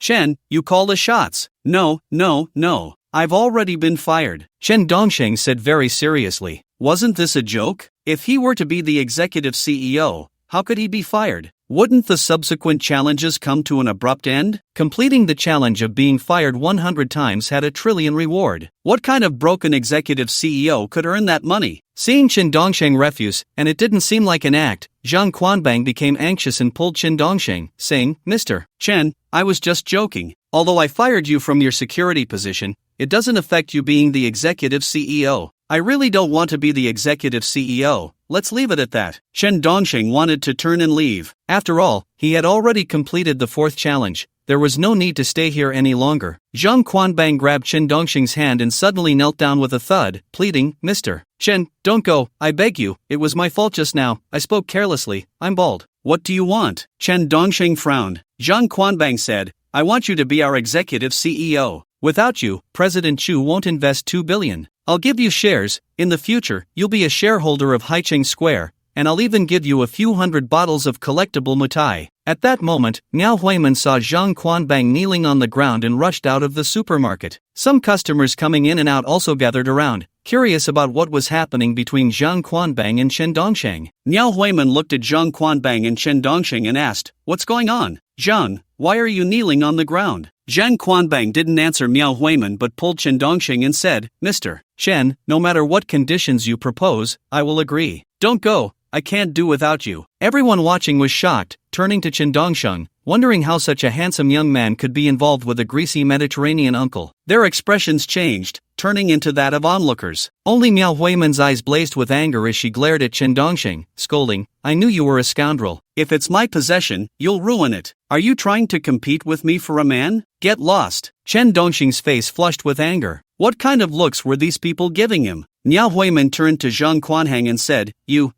Chen, you call the shots. No. I've already been fired. Chen Dongxing said very seriously. Wasn't this a joke? If he were to be the executive CEO, how could he be fired? Wouldn't the subsequent challenges come to an abrupt end? Completing the challenge of being fired 100 times had a trillion reward. What kind of broken executive CEO could earn that money? Seeing Chen Dongxing refuse, and it didn't seem like an act, Zhang Quanbang became anxious and pulled Chen Dongxing, saying, Mr. Chen, I was just joking. Although I fired you from your security position, it doesn't affect you being the executive CEO. I really don't want to be the executive CEO. Let's leave it at that. Chen Dongxing wanted to turn and leave. After all, he had already completed the fourth challenge. There was no need to stay here any longer. Zhang Quanbang grabbed Chen Dongxing's hand and suddenly knelt down with a thud, pleading, Mr. Chen, don't go, I beg you, it was my fault just now, I spoke carelessly, I'm bald. What do you want? Chen Dongxing frowned. Zhang Quanbang said, I want you to be our executive CEO. Without you, President Chu won't invest 2 billion. I'll give you shares. In the future, you'll be a shareholder of Haicheng Square, and I'll even give you a few hundred bottles of collectible mutai. At that moment, Miao Huiman saw Zhang Quanbang kneeling on the ground and rushed out of the supermarket. Some customers coming in and out also gathered around, curious about what was happening between Zhang Quanbang and Chen Dongxing. Miao Huiman looked at Zhang Quanbang and Chen Dongxing and asked, What's going on? Zhang, why are you kneeling on the ground? Zhang Quanbang didn't answer Miao Huiman but pulled Chen Dongxing and said, Mr. Chen, no matter what conditions you propose, I will agree. Don't go, I can't do without you. Everyone watching was shocked, turning to Chen Dongxing, wondering how such a handsome young man could be involved with a greasy Mediterranean uncle. Their expressions changed, turning into that of onlookers. Only Miao Huiman's eyes blazed with anger as she glared at Chen Dongxing, scolding, I knew you were a scoundrel. If it's my possession, you'll ruin it. Are you trying to compete with me for a man? Get lost. Chen Dongxing's face flushed with anger. What kind of looks were these people giving him? Miao Huiman turned to Zhang Quanhang and said, You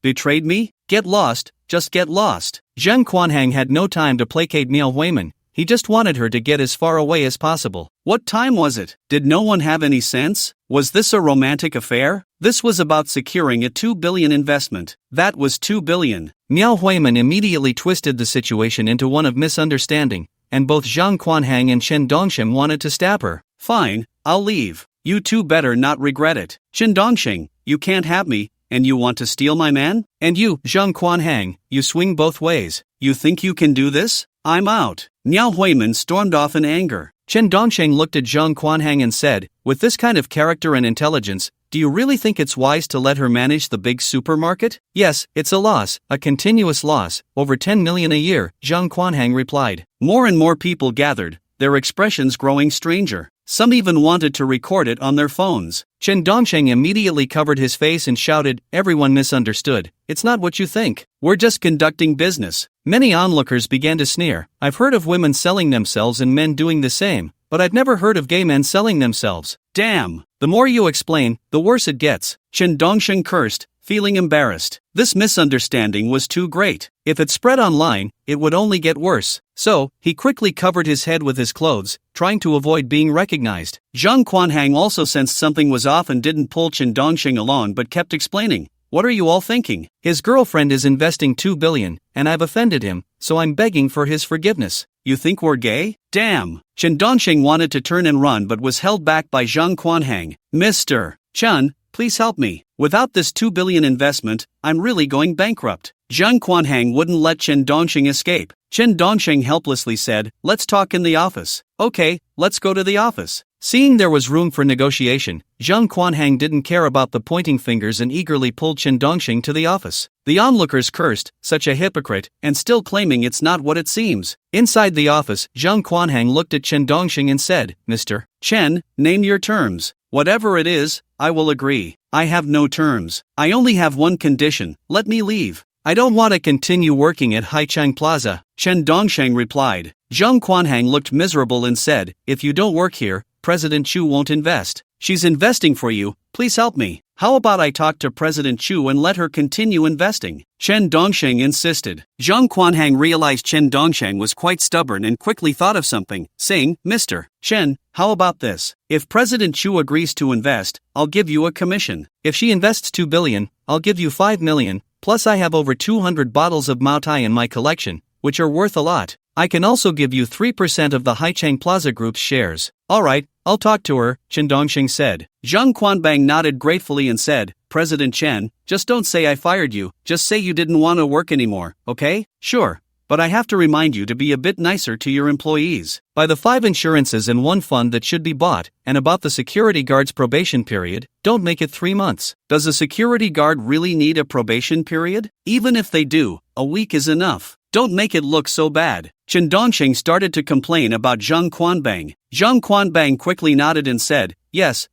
betrayed me? Get lost, just get lost. Zhang Quanhang had no time to placate Miao Huiman. He just wanted her to get as far away as possible. What time was it? Did no one have any sense? Was this a romantic affair? This was about securing a 2 billion investment. That was 2 billion. Miao Huiman immediately twisted the situation into one of misunderstanding, and both Zhang Quanhang and Chen Dongxing wanted to stab her. Fine, I'll leave. You two better not regret it. Chen Dongxing, you can't have me, and you want to steal my man? And you, Zhang Quanhang, you swing both ways. You think you can do this? I'm out. Miao Huiman stormed off in anger. Chen Dongxing looked at Zhang Quanhang and said, With this kind of character and intelligence, do you really think it's wise to let her manage the big supermarket? Yes, it's a loss, a continuous loss, over 10 million a year, Zhang Quanhang replied. More and more people gathered, their expressions growing stranger. Some even wanted to record it on their phones. Chen Dongxing immediately covered his face and shouted, Everyone misunderstood. It's not what you think. We're just conducting business. Many onlookers began to sneer. I've heard of women selling themselves and men doing the same, but I've never heard of gay men selling themselves. Damn! The more you explain, the worse it gets. Chen Dongxing cursed, feeling embarrassed. This misunderstanding was too great. If it spread online, it would only get worse. So, he quickly covered his head with his clothes, trying to avoid being recognized. Zhang Quanhang also sensed something was off and didn't pull Chen Dongxing along but kept explaining. What are you all thinking? His girlfriend is investing 2 billion, and I've offended him, so I'm begging for his forgiveness. You think we're gay? Damn! Chen Dongxing wanted to turn and run but was held back by Zhang Quanhang. Mr. Chen, please help me. Without this 2 billion investment, I'm really going bankrupt. Zhang Quanhang wouldn't let Chen Dongxing escape. Chen Dongxing helplessly said, Let's talk in the office. Okay, let's go to the office. Seeing there was room for negotiation, Zhang Quanhang didn't care about the pointing fingers and eagerly pulled Chen Dongxing to the office. The onlookers cursed, such a hypocrite, and still claiming it's not what it seems. Inside the office, Zhang Quanhang looked at Chen Dongxing and said, Mr. Chen, name your terms. Whatever it is, I will agree. I have no terms. I only have one condition, let me leave. I don't want to continue working at Haichang Plaza, Chen Dongsheng replied. Zhang Quanhang looked miserable and said, if you don't work here, President Chu won't invest. She's investing for you, please help me. How about I talk to President Chu and let her continue investing? Chen Dongsheng insisted. Zhang Quanhang realized Chen Dongsheng was quite stubborn and quickly thought of something, saying, Mr. Chen, how about this? If President Chu agrees to invest, I'll give you a commission. If she invests 2 billion, I'll give you 5 million, plus I have over 200 bottles of Mao Tai in my collection, which are worth a lot. I can also give you 3% of the Haichang Plaza Group's shares. Alright, I'll talk to her, Chen Dongsheng said. Zhang Quanbang nodded gratefully and said, President Chen, just don't say I fired you, just say you didn't want to work anymore, okay? Sure. But I have to remind you to be a bit nicer to your employees. By the 5 insurances and 1 fund that should be bought, and about the security guard's probation period, don't make it 3 months. Does a security guard really need a probation period? Even if they do, a week is enough. Don't make it look so bad. Chen Dongsheng started to complain about Zhang Quanbang. Zhang Quanbang quickly nodded and said, yes,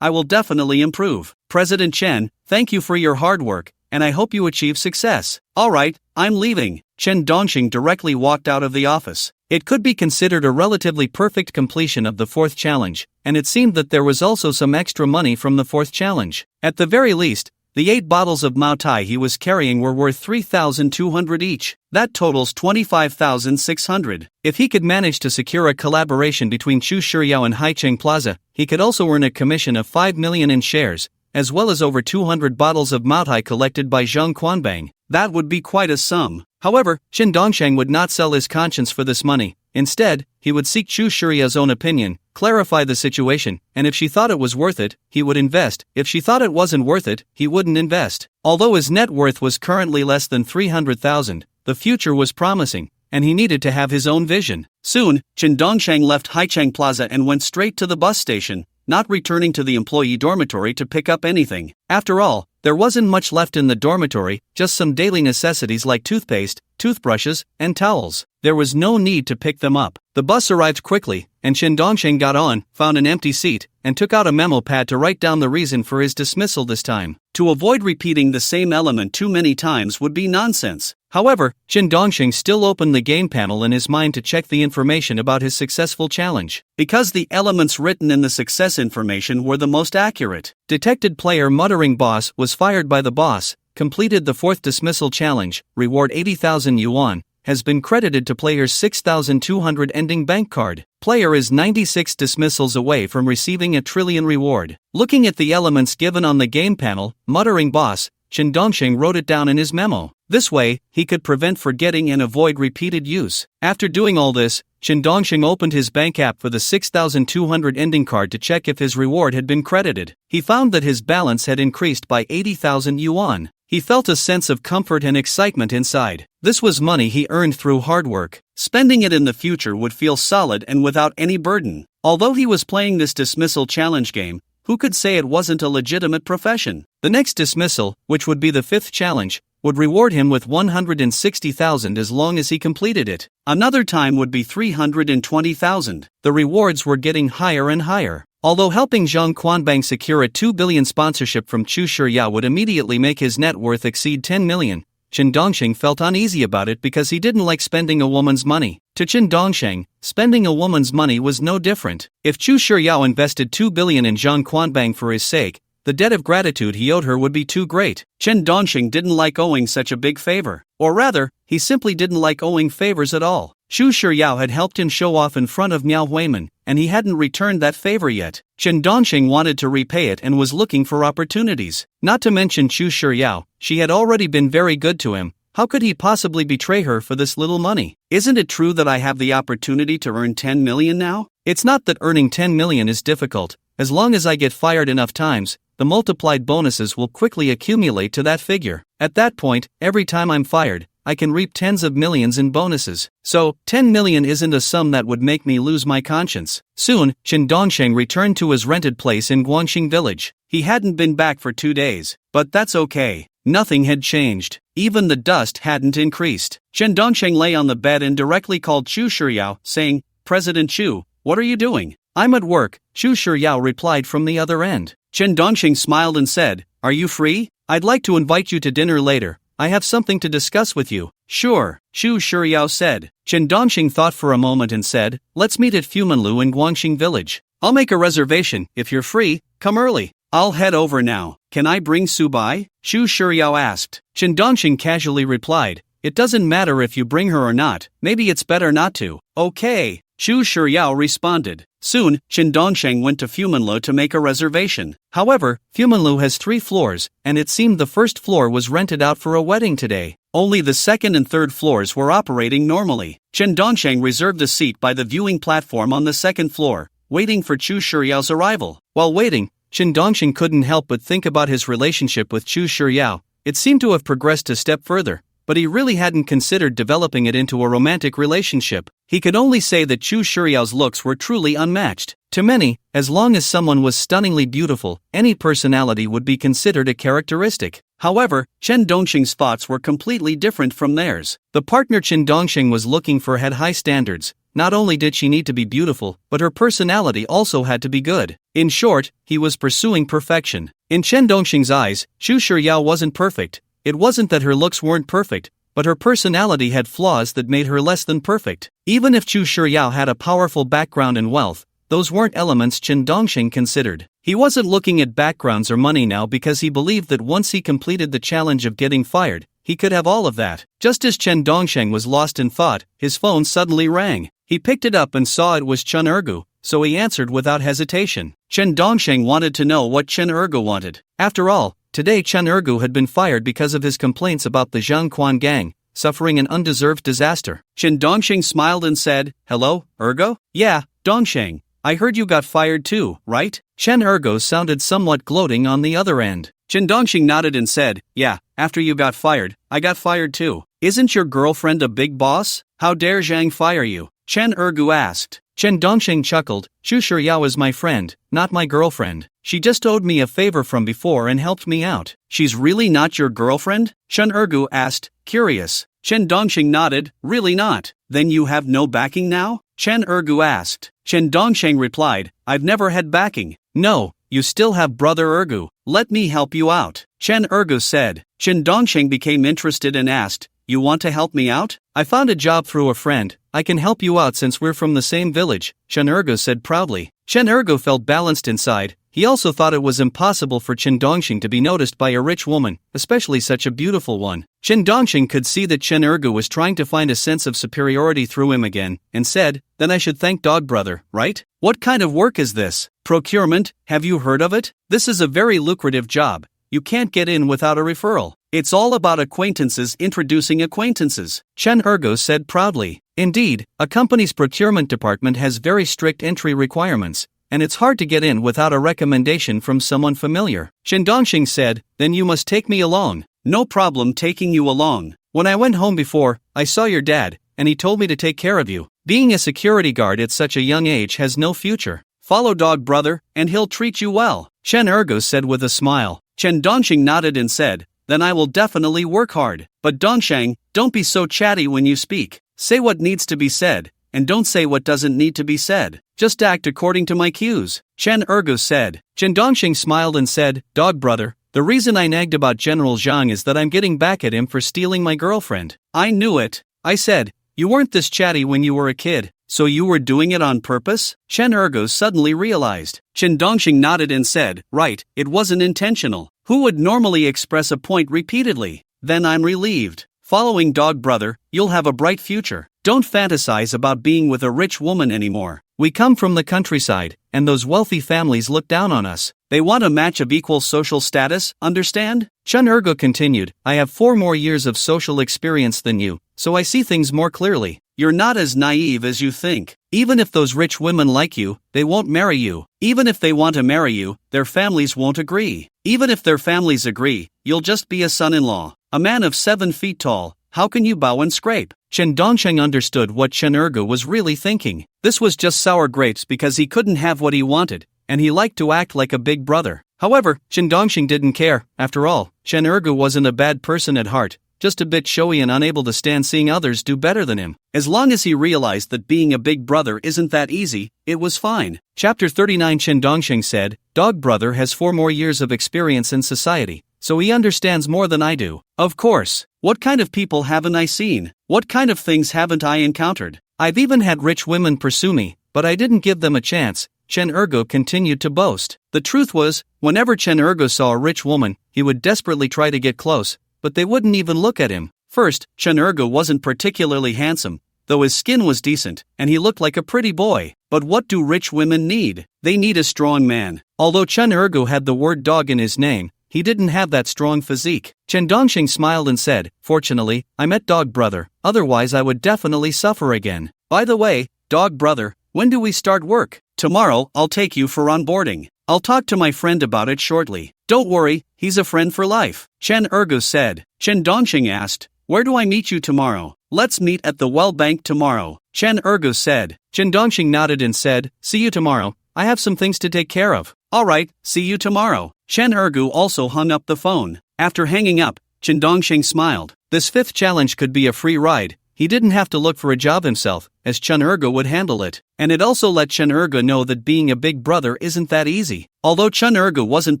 I will definitely improve. President Chen, thank you for your hard work, and I hope you achieve success. Alright, I'm leaving. Chen Dongsheng directly walked out of the office. It could be considered a relatively perfect completion of the 4th challenge, and it seemed that there was also some extra money from the 4th challenge. At the very least, the 8 bottles of Mao Tai he was carrying were worth 3,200 each. That totals 25,600. If he could manage to secure a collaboration between Chu Shiyao and Haicheng Plaza, he could also earn a commission of 5 million in shares, as well as over 200 bottles of Mao Tai collected by Zhang Quanbang. That would be quite a sum. However, Chen Dongsheng would not sell his conscience for this money. Instead, he would seek Chu Shiyao's own opinion, clarify the situation, and if she thought it was worth it, he would invest. If she thought it wasn't worth it, he wouldn't invest. Although his net worth was currently less than 300,000, the future was promising, and he needed to have his own vision. Soon, Chen Dongsheng left Haicheng Plaza and went straight to the bus station, not returning to the employee dormitory to pick up anything. After all, there wasn't much left in the dormitory, just some daily necessities like toothpaste, toothbrushes, and towels. There was no need to pick them up. The bus arrived quickly, and Chen Dongsheng got on, found an empty seat, and took out a memo pad to write down the reason for his dismissal this time. To avoid repeating the same element too many times would be nonsense. However, Chen Dongsheng still opened the game panel in his mind to check the information about his successful challenge. Because the elements written in the success information were the most accurate. Detected player Muttering Boss was fired by the boss, completed the 4th dismissal challenge, reward 80,000 yuan, has been credited to player's 6,200 ending bank card. Player is 96 dismissals away from receiving a trillion reward. Looking at the elements given on the game panel, Muttering Boss, Chen Dongsheng wrote it down in his memo. This way, he could prevent forgetting and avoid repeated use. After doing all this, Chen Dongsheng opened his bank app for the 6,200 ending card to check if his reward had been credited. He found that his balance had increased by 80,000 yuan. He felt a sense of comfort and excitement inside. This was money he earned through hard work. Spending it in the future would feel solid and without any burden. Although he was playing this dismissal challenge game, who could say it wasn't a legitimate profession? The next dismissal, which would be the 5th challenge, would reward him with 160,000 as long as he completed it. Another time would be 320,000. The rewards were getting higher and higher. Although helping Zhang Quanbang secure a 2 billion sponsorship from Chu Shiyao would immediately make his net worth exceed 10 million, Chen Dongsheng felt uneasy about it because he didn't like spending a woman's money. To Chen Dongsheng, spending a woman's money was no different. If Chu Shiyao invested 2 billion in Zhang Quanbang for his sake, the debt of gratitude he owed her would be too great. Chen Dongsheng didn't like owing such a big favor. Or rather, he simply didn't like owing favors at all. Chu Shiyao had helped him show off in front of Miao Huiman, and he hadn't returned that favor yet. Chen Dongsheng wanted to repay it and was looking for opportunities. Not to mention Chu Shiyao, she had already been very good to him. How could he possibly betray her for this little money? Isn't it true that I have the opportunity to earn 10 million now? It's not that earning 10 million is difficult. As long as I get fired enough times, the multiplied bonuses will quickly accumulate to that figure. At that point, every time I'm fired, I can reap tens of millions in bonuses. So, 10 million isn't a sum that would make me lose my conscience. Soon, Chen Dongsheng returned to his rented place in Guangxing village. He hadn't been back for 2 days. But that's okay. Nothing had changed. Even the dust hadn't increased. Chen Dongsheng lay on the bed and directly called Chu Shiyao, saying, President Chu, what are you doing? I'm at work, Chu Shiyao replied from the other end. Chen Dongsheng smiled and said, Are you free? I'd like to invite you to dinner later. I have something to discuss with you. Sure, Shu Shiryao said. Chen Dongxing thought for a moment and said, let's meet at Fumanlu in Guangxing Village. I'll make a reservation. If you're free, come early. I'll head over now. Can I bring Su by? Shu Shiryao asked. Chen Dongxing casually replied, it doesn't matter if you bring her or not, maybe it's better not to. Okay, Shu Shiryao responded. Soon, Chen Dongxing went to Fumanlu to make a reservation. However, Fumanlu has 3 floors, and it seemed the first floor was rented out for a wedding today. Only the second and third floors were operating normally. Chen Dongxing reserved a seat by the viewing platform on the second floor, waiting for Chu Shiryao's arrival. While waiting, Chen Dongxing couldn't help but think about his relationship with Chu Shiryao. It seemed to have progressed a step further, but he really hadn't considered developing it into a romantic relationship. He could only say that Chu Shiryao's looks were truly unmatched. To many, as long as someone was stunningly beautiful, any personality would be considered a characteristic. However, Chen Dongxing's thoughts were completely different from theirs. The partner Chen Dongxing was looking for had high standards. Not only did she need to be beautiful, but her personality also had to be good. In short, he was pursuing perfection. In Chen Dongxing's eyes, Chu Shiryao wasn't perfect. It wasn't that her looks weren't perfect, but her personality had flaws that made her less than perfect. Even if Chu Shiryao had a powerful background and wealth, those weren't elements Chen Dongxing considered. He wasn't looking at backgrounds or money now because he believed that once he completed the challenge of getting fired, he could have all of that. Just as Chen Dongxing was lost in thought, his phone suddenly rang. He picked it up and saw it was Chen Ergu, so he answered without hesitation. Chen Dongxing wanted to know what Chen Ergu wanted. After all, today Chen Ergu had been fired because of his complaints about the Zhangquan gang, suffering an undeserved disaster. Chen Dongxing smiled and said, hello, Ergo? Yeah, Dongxing. I heard you got fired too, right? Chen Ergo sounded somewhat gloating on the other end. Chen Dongxing nodded and said, yeah, after you got fired, I got fired too. Isn't your girlfriend a big boss? How dare Zhang fire you? Chen Ergu asked. Chen Dongxing chuckled, Chu Shiryao is my friend, not my girlfriend. She just owed me a favor from before and helped me out. She's really not your girlfriend? Chen Ergu asked, curious. Chen Dongxing nodded, really not. Then you have no backing now? Chen Ergu asked. Chen Dongxing replied, I've never had backing. No, you still have brother Ergu. Let me help you out. Chen Ergu said. Chen Dongxing became interested and asked, you want to help me out? I found a job through a friend. I can help you out since we're from the same village, Chen Ergu said proudly. Chen Ergu felt balanced inside. He also thought it was impossible for Chen Dongxing to be noticed by a rich woman, especially such a beautiful one. Chen Dongxing could see that Chen Ergu was trying to find a sense of superiority through him again, and said, then I should thank Dog Brother, right? What kind of work is this? Procurement, have you heard of it? This is a very lucrative job. You can't get in without a referral. It's all about acquaintances introducing acquaintances, Chen Ergu said proudly. Indeed, a company's procurement department has very strict entry requirements, and it's hard to get in without a recommendation from someone familiar. Chen Dongxing said, then you must take me along. No problem taking you along. When I went home before, I saw your dad, and he told me to take care of you. Being a security guard at such a young age has no future. Follow Dog Brother, and he'll treat you well, Chen Ergu said with a smile. Chen Dongxing nodded and said, then I will definitely work hard. But Dongxing, don't be so chatty when you speak. Say what needs to be said, and don't say what doesn't need to be said. Just act according to my cues, Chen Ergu said. Chen Dongxing smiled and said, Dog Brother, the reason I nagged about General Zhang is that I'm getting back at him for stealing my girlfriend. I knew it. I said, you weren't this chatty when you were a kid, so you were doing it on purpose? Chen Ergu suddenly realized. Chen Dongxing nodded and said, right, it wasn't intentional. Who would normally express a point repeatedly? Then I'm relieved. Following Dog Brother, you'll have a bright future. Don't fantasize about being with a rich woman anymore. We come from the countryside, and those wealthy families look down on us. They want a match of equal social status, understand? Chen Ergu continued, I have 4 more years of social experience than you, so I see things more clearly. You're not as naive as you think. Even if those rich women like you, they won't marry you. Even if they want to marry you, their families won't agree. Even if their families agree, you'll just be a son-in-law. A man of 7 feet tall, how can you bow and scrape? Chen Dongxing understood what Chen Ergu was really thinking. This was just sour grapes because he couldn't have what he wanted, and he liked to act like a big brother. However, Chen Dongxing didn't care. After all, Chen Ergu wasn't a bad person at heart, just a bit showy and unable to stand seeing others do better than him. As long as he realized that being a big brother isn't that easy, it was fine. Chapter 39 Chen Dongxing said, Dog Brother has 4 more years of experience in society, so he understands more than I do. Of course. What kind of people haven't I seen? What kind of things haven't I encountered? I've even had rich women pursue me, but I didn't give them a chance, Chen Ergo continued to boast. The truth was, whenever Chen Ergo saw a rich woman, he would desperately try to get close, but they wouldn't even look at him. First, Chen Ergo wasn't particularly handsome, though his skin was decent, and he looked like a pretty boy. But what do rich women need? They need a strong man. Although Chen Ergo had the word dog in his name, he didn't have that strong physique. Chen Dongxing smiled and said, "Fortunately, I met Dog Brother, otherwise I would definitely suffer again. By the way, Dog Brother, when do we start work? Tomorrow, I'll take you for onboarding. I'll talk to my friend about it shortly. Don't worry, he's a friend for life," Chen Ergo said. Chen Dongxing asked, "Where do I meet you tomorrow?" "Let's meet at the well bank tomorrow," Chen Ergo said. Chen Dongxing nodded and said, "See you tomorrow. I have some things to take care of." "Alright, see you tomorrow." Chen Ergo also hung up the phone. After hanging up, Chen Dongxing smiled. This fifth challenge could be a free ride. He didn't have to look for a job himself, as Chen Ergo would handle it. And it also let Chen Ergo know that being a big brother isn't that easy. Although Chen Ergo wasn't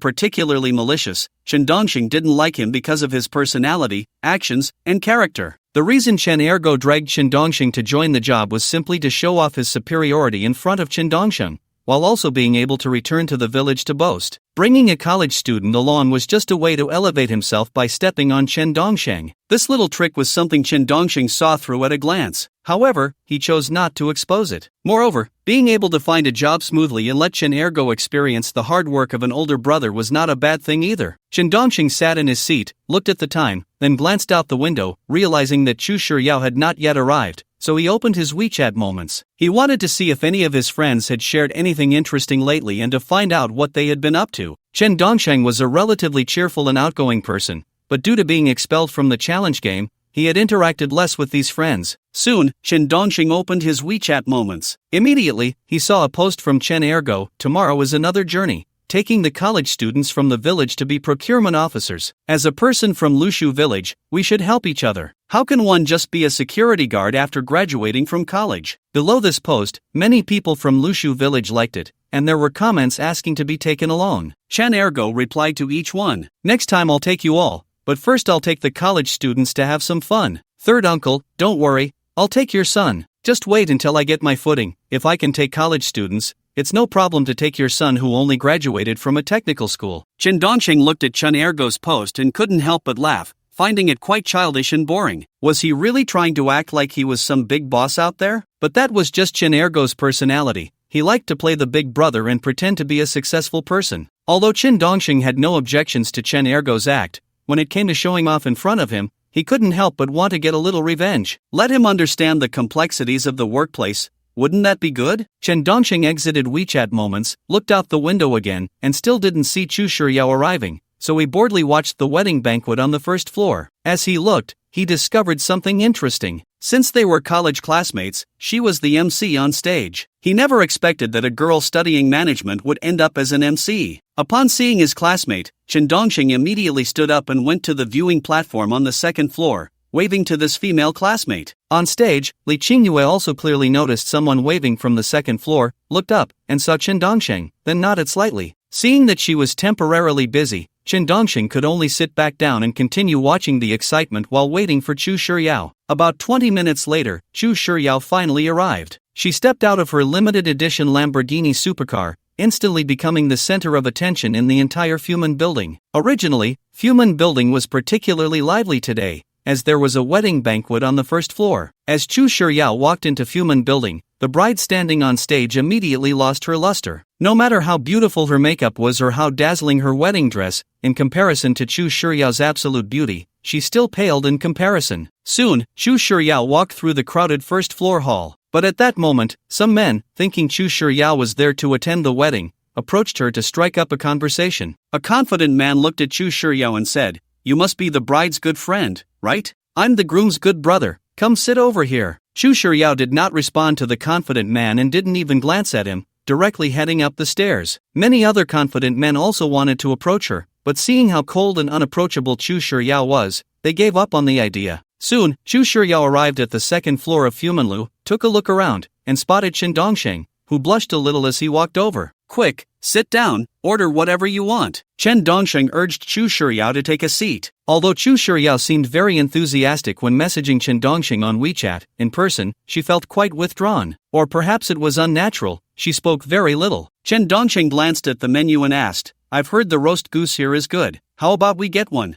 particularly malicious, Chen Dongxing didn't like him because of his personality, actions, and character. The reason Chen Ergo dragged Chen Dongxing to join the job was simply to show off his superiority in front of Chen Dongxing, while also being able to return to the village to boast. Bringing a college student along was just a way to elevate himself by stepping on Chen Dongxing. This little trick was something Chen Dongxing saw through at a glance. However, he chose not to expose it. Moreover, being able to find a job smoothly and let Chen Ergo experience the hard work of an older brother was not a bad thing either. Chen Dongxing sat in his seat, looked at the time, then glanced out the window, realizing that Chu Shiryao had not yet arrived. So he opened his WeChat moments. He wanted to see if any of his friends had shared anything interesting lately and to find out what they had been up to. Chen Dongxing was a relatively cheerful and outgoing person, but due to being expelled from the challenge game, he had interacted less with these friends. Soon, Chen Dongxing opened his WeChat moments. Immediately, he saw a post from Chen Ergo, "Tomorrow is another journey, taking the college students from the village to be procurement officers. As a person from Lushu village, we should help each other. How can one just be a security guard after graduating from college?" Below this post, many people from Lushu village liked it, and there were comments asking to be taken along. Chen Ergo replied to each one, "Next time I'll take you all, but first I'll take the college students to have some fun. Third uncle, don't worry, I'll take your son. Just wait until I get my footing. If I can take college students, it's no problem to take your son who only graduated from a technical school." Chen Dongxing looked at Chen Ergo's post and couldn't help but laugh, finding it quite childish and boring. Was he really trying to act like he was some big boss out there? But that was just Chen Ergo's personality. He liked to play the big brother and pretend to be a successful person. Although Chen Dongxing had no objections to Chen Ergo's act, when it came to showing off in front of him, he couldn't help but want to get a little revenge. Let him understand the complexities of the workplace. Wouldn't that be good? Chen Dongxing exited WeChat moments, looked out the window again, and still didn't see Chu Shiryao arriving, so he boredly watched the wedding banquet on the first floor. As he looked, he discovered something interesting. Since they were college classmates, she was the MC on stage. He never expected that a girl studying management would end up as an MC. Upon seeing his classmate, Chen Dongxing immediately stood up and went to the viewing platform on the second floor, waving to this female classmate. On stage, Li Qingyue also clearly noticed someone waving from the second floor, looked up, and saw Chen Dongxing, then nodded slightly. Seeing that she was temporarily busy, Chen Dongxing could only sit back down and continue watching the excitement while waiting for Chu Shiryao. About 20 minutes later, Chu Shiryao finally arrived. She stepped out of her limited edition Lamborghini supercar, instantly becoming the center of attention in the entire Fuman building. Originally, Fuman building was particularly lively today, as there was a wedding banquet on the first floor. As Chu Shiryao walked into Fuman building, the bride standing on stage immediately lost her luster. No matter how beautiful her makeup was or how dazzling her wedding dress, in comparison to Chu Shiryao's absolute beauty, she still paled in comparison. Soon, Chu Shiryao walked through the crowded first floor hall. But at that moment, some men, thinking Chu Shiryao was there to attend the wedding, approached her to strike up a conversation. A confident man looked at Chu Shiryao and said, "You must be the bride's good friend, right? I'm the groom's good brother. Come sit over here." Chu Shiryao did not respond to the confident man and didn't even glance at him, directly heading up the stairs. Many other confident men also wanted to approach her, but seeing how cold and unapproachable Chu Shiryao was, they gave up on the idea. Soon, Chu Shiryao arrived at the second floor of Fumanlu, took a look around, and spotted Chen Dongxing, who blushed a little as he walked over. Quick, sit down, order whatever you want. Chen Dongsheng urged Chu Shiryao to take a seat. Although Chu Shiryao seemed very enthusiastic when messaging Chen Dongsheng on WeChat, in person, she felt quite withdrawn. Or perhaps it was unnatural, she spoke very little. Chen Dongsheng glanced at the menu and asked, I've heard the roast goose here is good. How about we get one?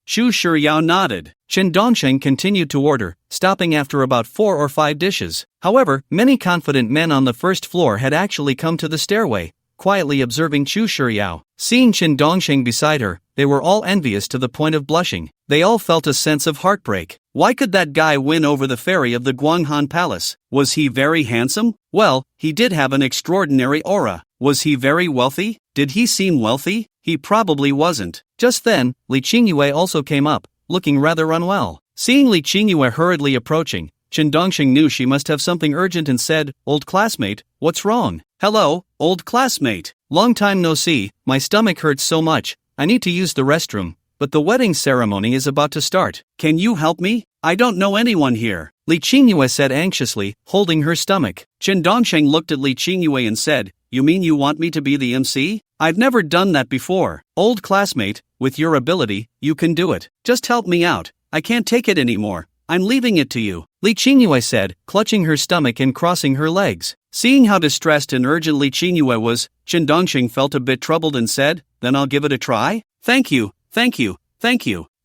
Chu Shiryao nodded. Chen Dongsheng continued to order, stopping after about 4 or 5 dishes. However, many confident men on the first floor had actually come to the stairway, quietly observing Chu Shiryao. Seeing Chen Dongsheng beside her, they were all envious to the point of blushing. They all felt a sense of heartbreak. Why could that guy win over the fairy of the Guanghan Palace? Was he very handsome? Well, he did have an extraordinary aura. Was he very wealthy? Did he seem wealthy? He probably wasn't. Just then, Li Qingyue also came up, looking rather unwell. Seeing Li Qingyue hurriedly approaching, Chen Dongsheng knew she must have something urgent and said, Old classmate, what's wrong? Hello, old classmate. Long time no see, my stomach hurts so much, I need to use the restroom, but the wedding ceremony is about to start. Can you help me? I don't know anyone here. Li Qingyue said anxiously, holding her stomach. Chen Dongsheng looked at Li Qingyue and said, You mean you want me to be the MC? I've never done that before. Old classmate, with your ability, you can do it. Just help me out. I can't take it anymore. I'm leaving it to you. Li Qingyue said, clutching her stomach and crossing her legs. Seeing how distressed and urgent Li Qingyue was, Chen Dongsheng felt a bit troubled and said, Then I'll give it a try? Thank you.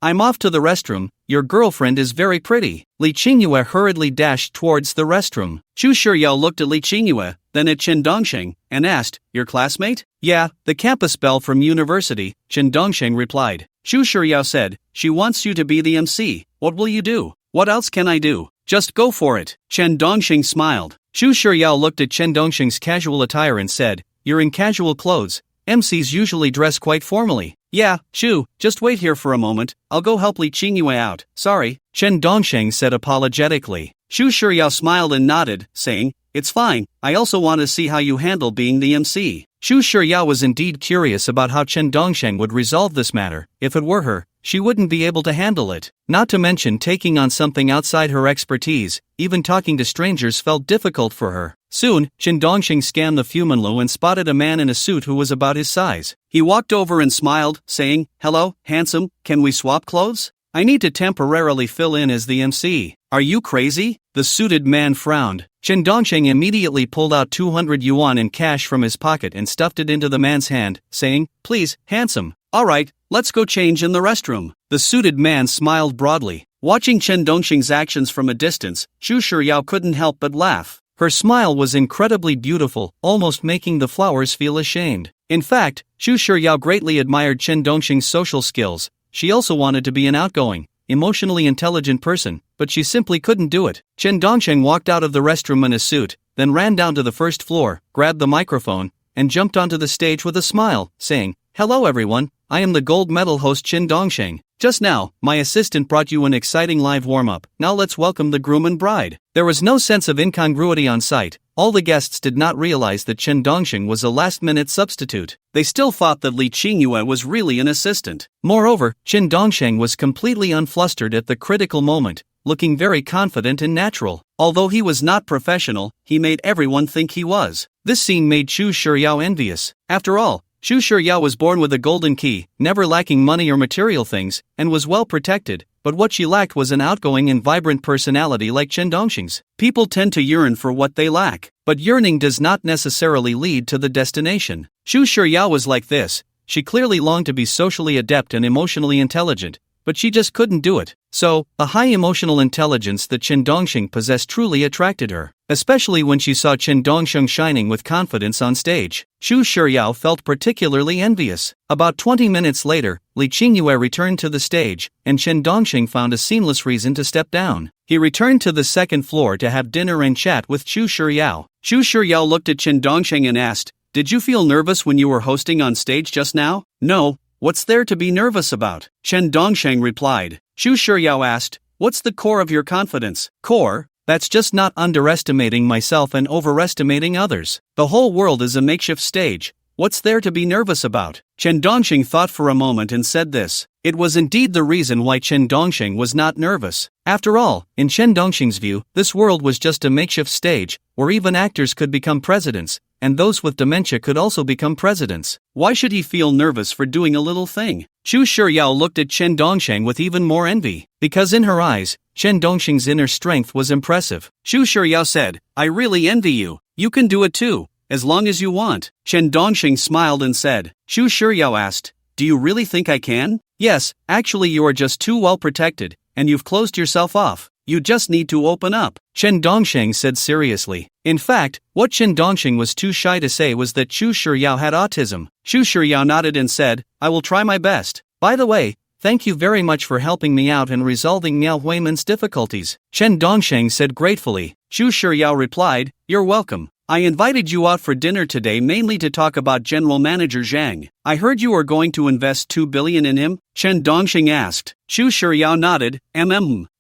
I'm off to the restroom. Your girlfriend is very pretty. Li Qingyue hurriedly dashed towards the restroom. Chu Shiryao looked at Li Qingyue, then at Chen Dongsheng, and asked, Your classmate? Yeah, the campus belle from university, Chen Dongsheng replied. Chu Shiryao said, She wants you to be the MC. What will you do? What else can I do? Just go for it. Chen Dongsheng smiled. Chu Shiryao looked at Chen Dongsheng's casual attire and said, You're in casual clothes. MCs usually dress quite formally. Yeah, Chu, just wait here for a moment, I'll go help Li Qingyue out. Sorry, Chen Dongsheng said apologetically. Chu Shiryao smiled and nodded, saying, It's fine, I also want to see how you handle being the MC. Chu Shiryao was indeed curious about how Chen Dongsheng would resolve this matter. If it were her, she wouldn't be able to handle it. Not to mention taking on something outside her expertise, even talking to strangers felt difficult for her. Soon, Chen Dongsheng scanned the Fumanlu and spotted a man in a suit who was about his size. He walked over and smiled, saying, Hello, handsome, can we swap clothes? I need to temporarily fill in as the MC. Are you crazy? The suited man frowned. Chen Dongsheng immediately pulled out 200 yuan in cash from his pocket and stuffed it into the man's hand, saying, Please, handsome. Alright, let's go change in the restroom. The suited man smiled broadly. Watching Chen Dongsheng's actions from a distance, Chu Shiryao couldn't help but laugh. Her smile was incredibly beautiful, almost making the flowers feel ashamed. In fact, Chu Shiryao greatly admired Chen Dongsheng's social skills. She also wanted to be an outgoing, emotionally intelligent person, but she simply couldn't do it. Chen Dongsheng walked out of the restroom in a suit, then ran down to the first floor, grabbed the microphone, and jumped onto the stage with a smile, saying, Hello everyone, I am the gold medal host Chen Dongsheng. Just now, my assistant brought you an exciting live warm-up. Now let's welcome the groom and bride. There was no sense of incongruity on site. All the guests did not realize that Chen Dongsheng was a last-minute substitute. They still thought that Li Qingyue was really an assistant. Moreover, Chen Dongsheng was completely unflustered at the critical moment, looking very confident and natural. Although he was not professional, he made everyone think he was. This scene made Chu Shiryao envious. After all, Chu Shiryao was born with a golden key, never lacking money or material things, and was well protected, but what she lacked was an outgoing and vibrant personality like Chen Dongsheng's. People tend to yearn for what they lack, but yearning does not necessarily lead to the destination. Chu Shiryao was like this. She clearly longed to be socially adept and emotionally intelligent, but she just couldn't do it. So, a high emotional intelligence that Chen Dongsheng possessed truly attracted her, especially when she saw Chen Dongsheng shining with confidence on stage. Chu Shiryao felt particularly envious. About 20 minutes later, Li Qingyue returned to the stage, and Chen Dongsheng found a seamless reason to step down. He returned to the second floor to have dinner and chat with Chu Shiryao. Chu Shiryao looked at Chen Dongsheng and asked, Did you feel nervous when you were hosting on stage just now? No. What's there to be nervous about? Chen Dongsheng replied. Chu Shiryao asked, What's the core of your confidence? Core? That's just not underestimating myself and overestimating others. The whole world is a makeshift stage. What's there to be nervous about? Chen Dongsheng thought for a moment and said this. It was indeed the reason why Chen Dongsheng was not nervous. After all, in Chen Dongsheng's view, this world was just a makeshift stage, where even actors could become presidents, and those with dementia could also become presidents. Why should he feel nervous for doing a little thing? Chu Shiryao looked at Chen Dongsheng with even more envy, because in her eyes, Chen Dongsheng's inner strength was impressive. Chu Shiryao said, I really envy you. You can do it too, as long as you want. Chen Dongsheng smiled and said. Chu Shiryao asked, do you really think I can? Yes, actually you are just too well protected, and you've closed yourself off. You just need to open up, Chen Dongsheng said seriously. In fact, what Chen Dongsheng was too shy to say was that Chu Shiryao had autism. Chu Shiryao nodded and said, I will try my best. By the way, thank you very much for helping me out and resolving Miao Huiman's difficulties, Chen Dongsheng said gratefully. Chu Shiryao replied, you're welcome. I invited you out for dinner today mainly to talk about General Manager Zhang. I heard you are going to invest 2 billion in him? Chen Dongsheng asked. Chu Shiryao nodded.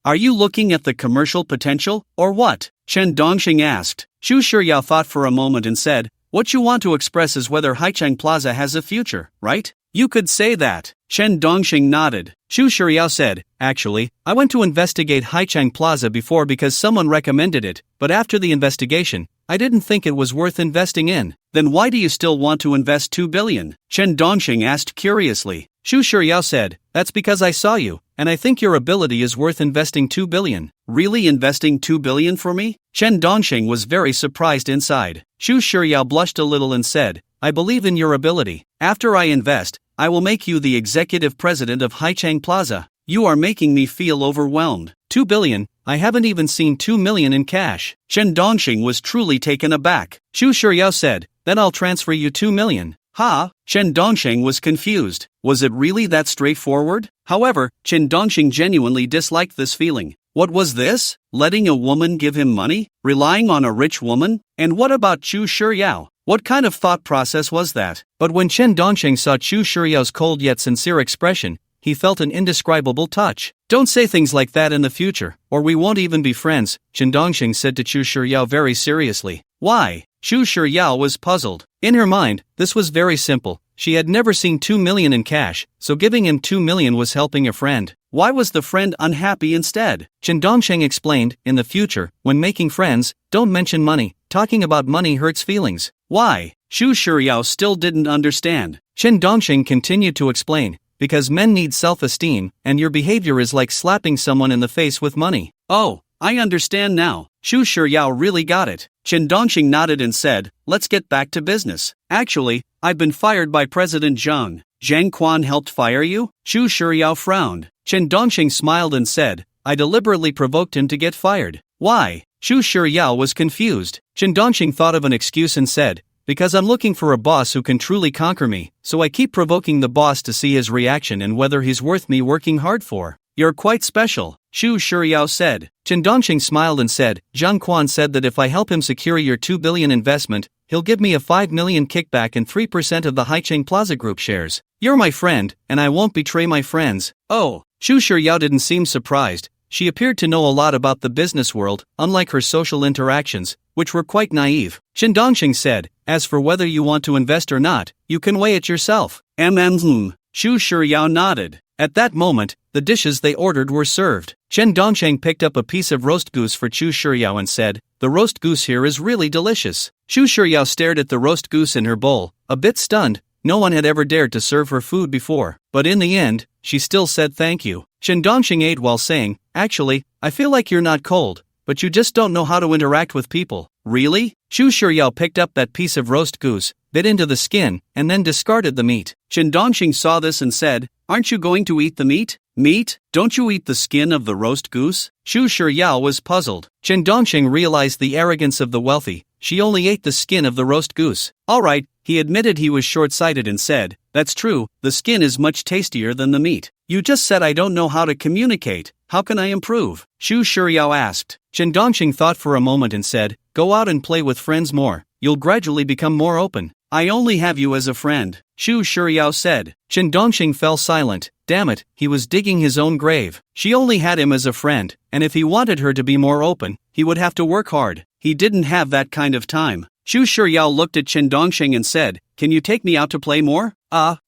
Are you looking at the commercial potential, or what? Chen Dongsheng asked. Chu Shiryao thought for a moment and said, what you want to express is whether Haicheng Plaza has a future, right? You could say that. Chen Dongsheng nodded. Chu Shiryao said, actually, I went to investigate Haicheng Plaza before because someone recommended it, but after the investigation, I didn't think it was worth investing in. Then why do you still want to invest 2 billion? Chen Dongsheng asked curiously. Chu Shiryao said, that's because I saw you, and I think your ability is worth investing 2 billion. Really investing 2 billion for me? Chen Dongsheng was very surprised inside. Chu Shiryao blushed a little and said, I believe in your ability. After I invest, I will make you the executive president of Haicheng Plaza. You are making me feel overwhelmed. 2 billion? I haven't even seen 2 million in cash. Chen Dongsheng was truly taken aback. Chu Shiryao said, then I'll transfer you 2 million. Ha? Chen Dongsheng was confused. Was it really that straightforward? However, Chen Dongsheng genuinely disliked this feeling. What was this? Letting a woman give him money? Relying on a rich woman? And what about Chu Shiryao? What kind of thought process was that? But when Chen Dongsheng saw Chu Shiryao's cold yet sincere expression, he felt an indescribable touch. Don't say things like that in the future, or we won't even be friends, Chen Dongsheng said to Chu Shiryao very seriously. Why? Chu Shiryao was puzzled. In her mind, this was very simple. She had never seen 2 million in cash, so giving him 2 million was helping a friend. Why was the friend unhappy instead? Chen Dongsheng explained, in the future, when making friends, don't mention money. Talking about money hurts feelings. Why? Chu Shiryao still didn't understand. Chen Dongsheng continued to explain, because men need self-esteem, and your behavior is like slapping someone in the face with money. Oh, I understand now. Chu Shiryao really got it. Chen Dongsheng nodded and said, let's get back to business. Actually, I've been fired by President Zhang. Zhang Quan helped fire you? Chu Shiryao frowned. Chen Dongsheng smiled and said, I deliberately provoked him to get fired. Why? Chu Shiryao was confused. Chen Dongsheng thought of an excuse and said, because I'm looking for a boss who can truly conquer me, so I keep provoking the boss to see his reaction and whether he's worth me working hard for. You're quite special, Chu Shiryao said. Chen Dongsheng smiled and said, Zhang Quan said that if I help him secure your 2 billion investment, he'll give me a 5 million kickback and 3% of the Haicheng Plaza Group shares. You're my friend, and I won't betray my friends. Oh, Chu Shiryao didn't seem surprised. She appeared to know a lot about the business world, unlike her social interactions, which were quite naive. Chen Dongsheng said, as for whether you want to invest or not, you can weigh it yourself. Chu Shiryao nodded. At that moment, the dishes they ordered were served. Chen Dongsheng picked up a piece of roast goose for Chu Shiryao and said, the roast goose here is really delicious. Chu Shiryao stared at the roast goose in her bowl, a bit stunned. No one had ever dared to serve her food before, but in the end, she still said thank you. Chen Dongsheng ate while saying, actually, I feel like you're not cold, but you just don't know how to interact with people. Really? Chu Shiryao picked up that piece of roast goose, bit into the skin, and then discarded the meat. Chen Dongsheng saw this and said, aren't you going to eat the meat? Meat? Don't you eat the skin of the roast goose? Chu Shiryao was puzzled. Chen Dongsheng realized the arrogance of the wealthy. She only ate the skin of the roast goose. Alright, he admitted he was short-sighted and said, that's true, the skin is much tastier than the meat. You just said I don't know how to communicate. How can I improve? Chu Shiryao asked. Chen Dongsheng thought for a moment and said, go out and play with friends more. You'll gradually become more open. I only have you as a friend, Chu Shiryao said. Chen Dongsheng fell silent. Damn it, he was digging his own grave. She only had him as a friend, and if he wanted her to be more open, he would have to work hard. He didn't have that kind of time. Chu Shiryao looked at Chen Dongsheng and said, can you take me out to play more?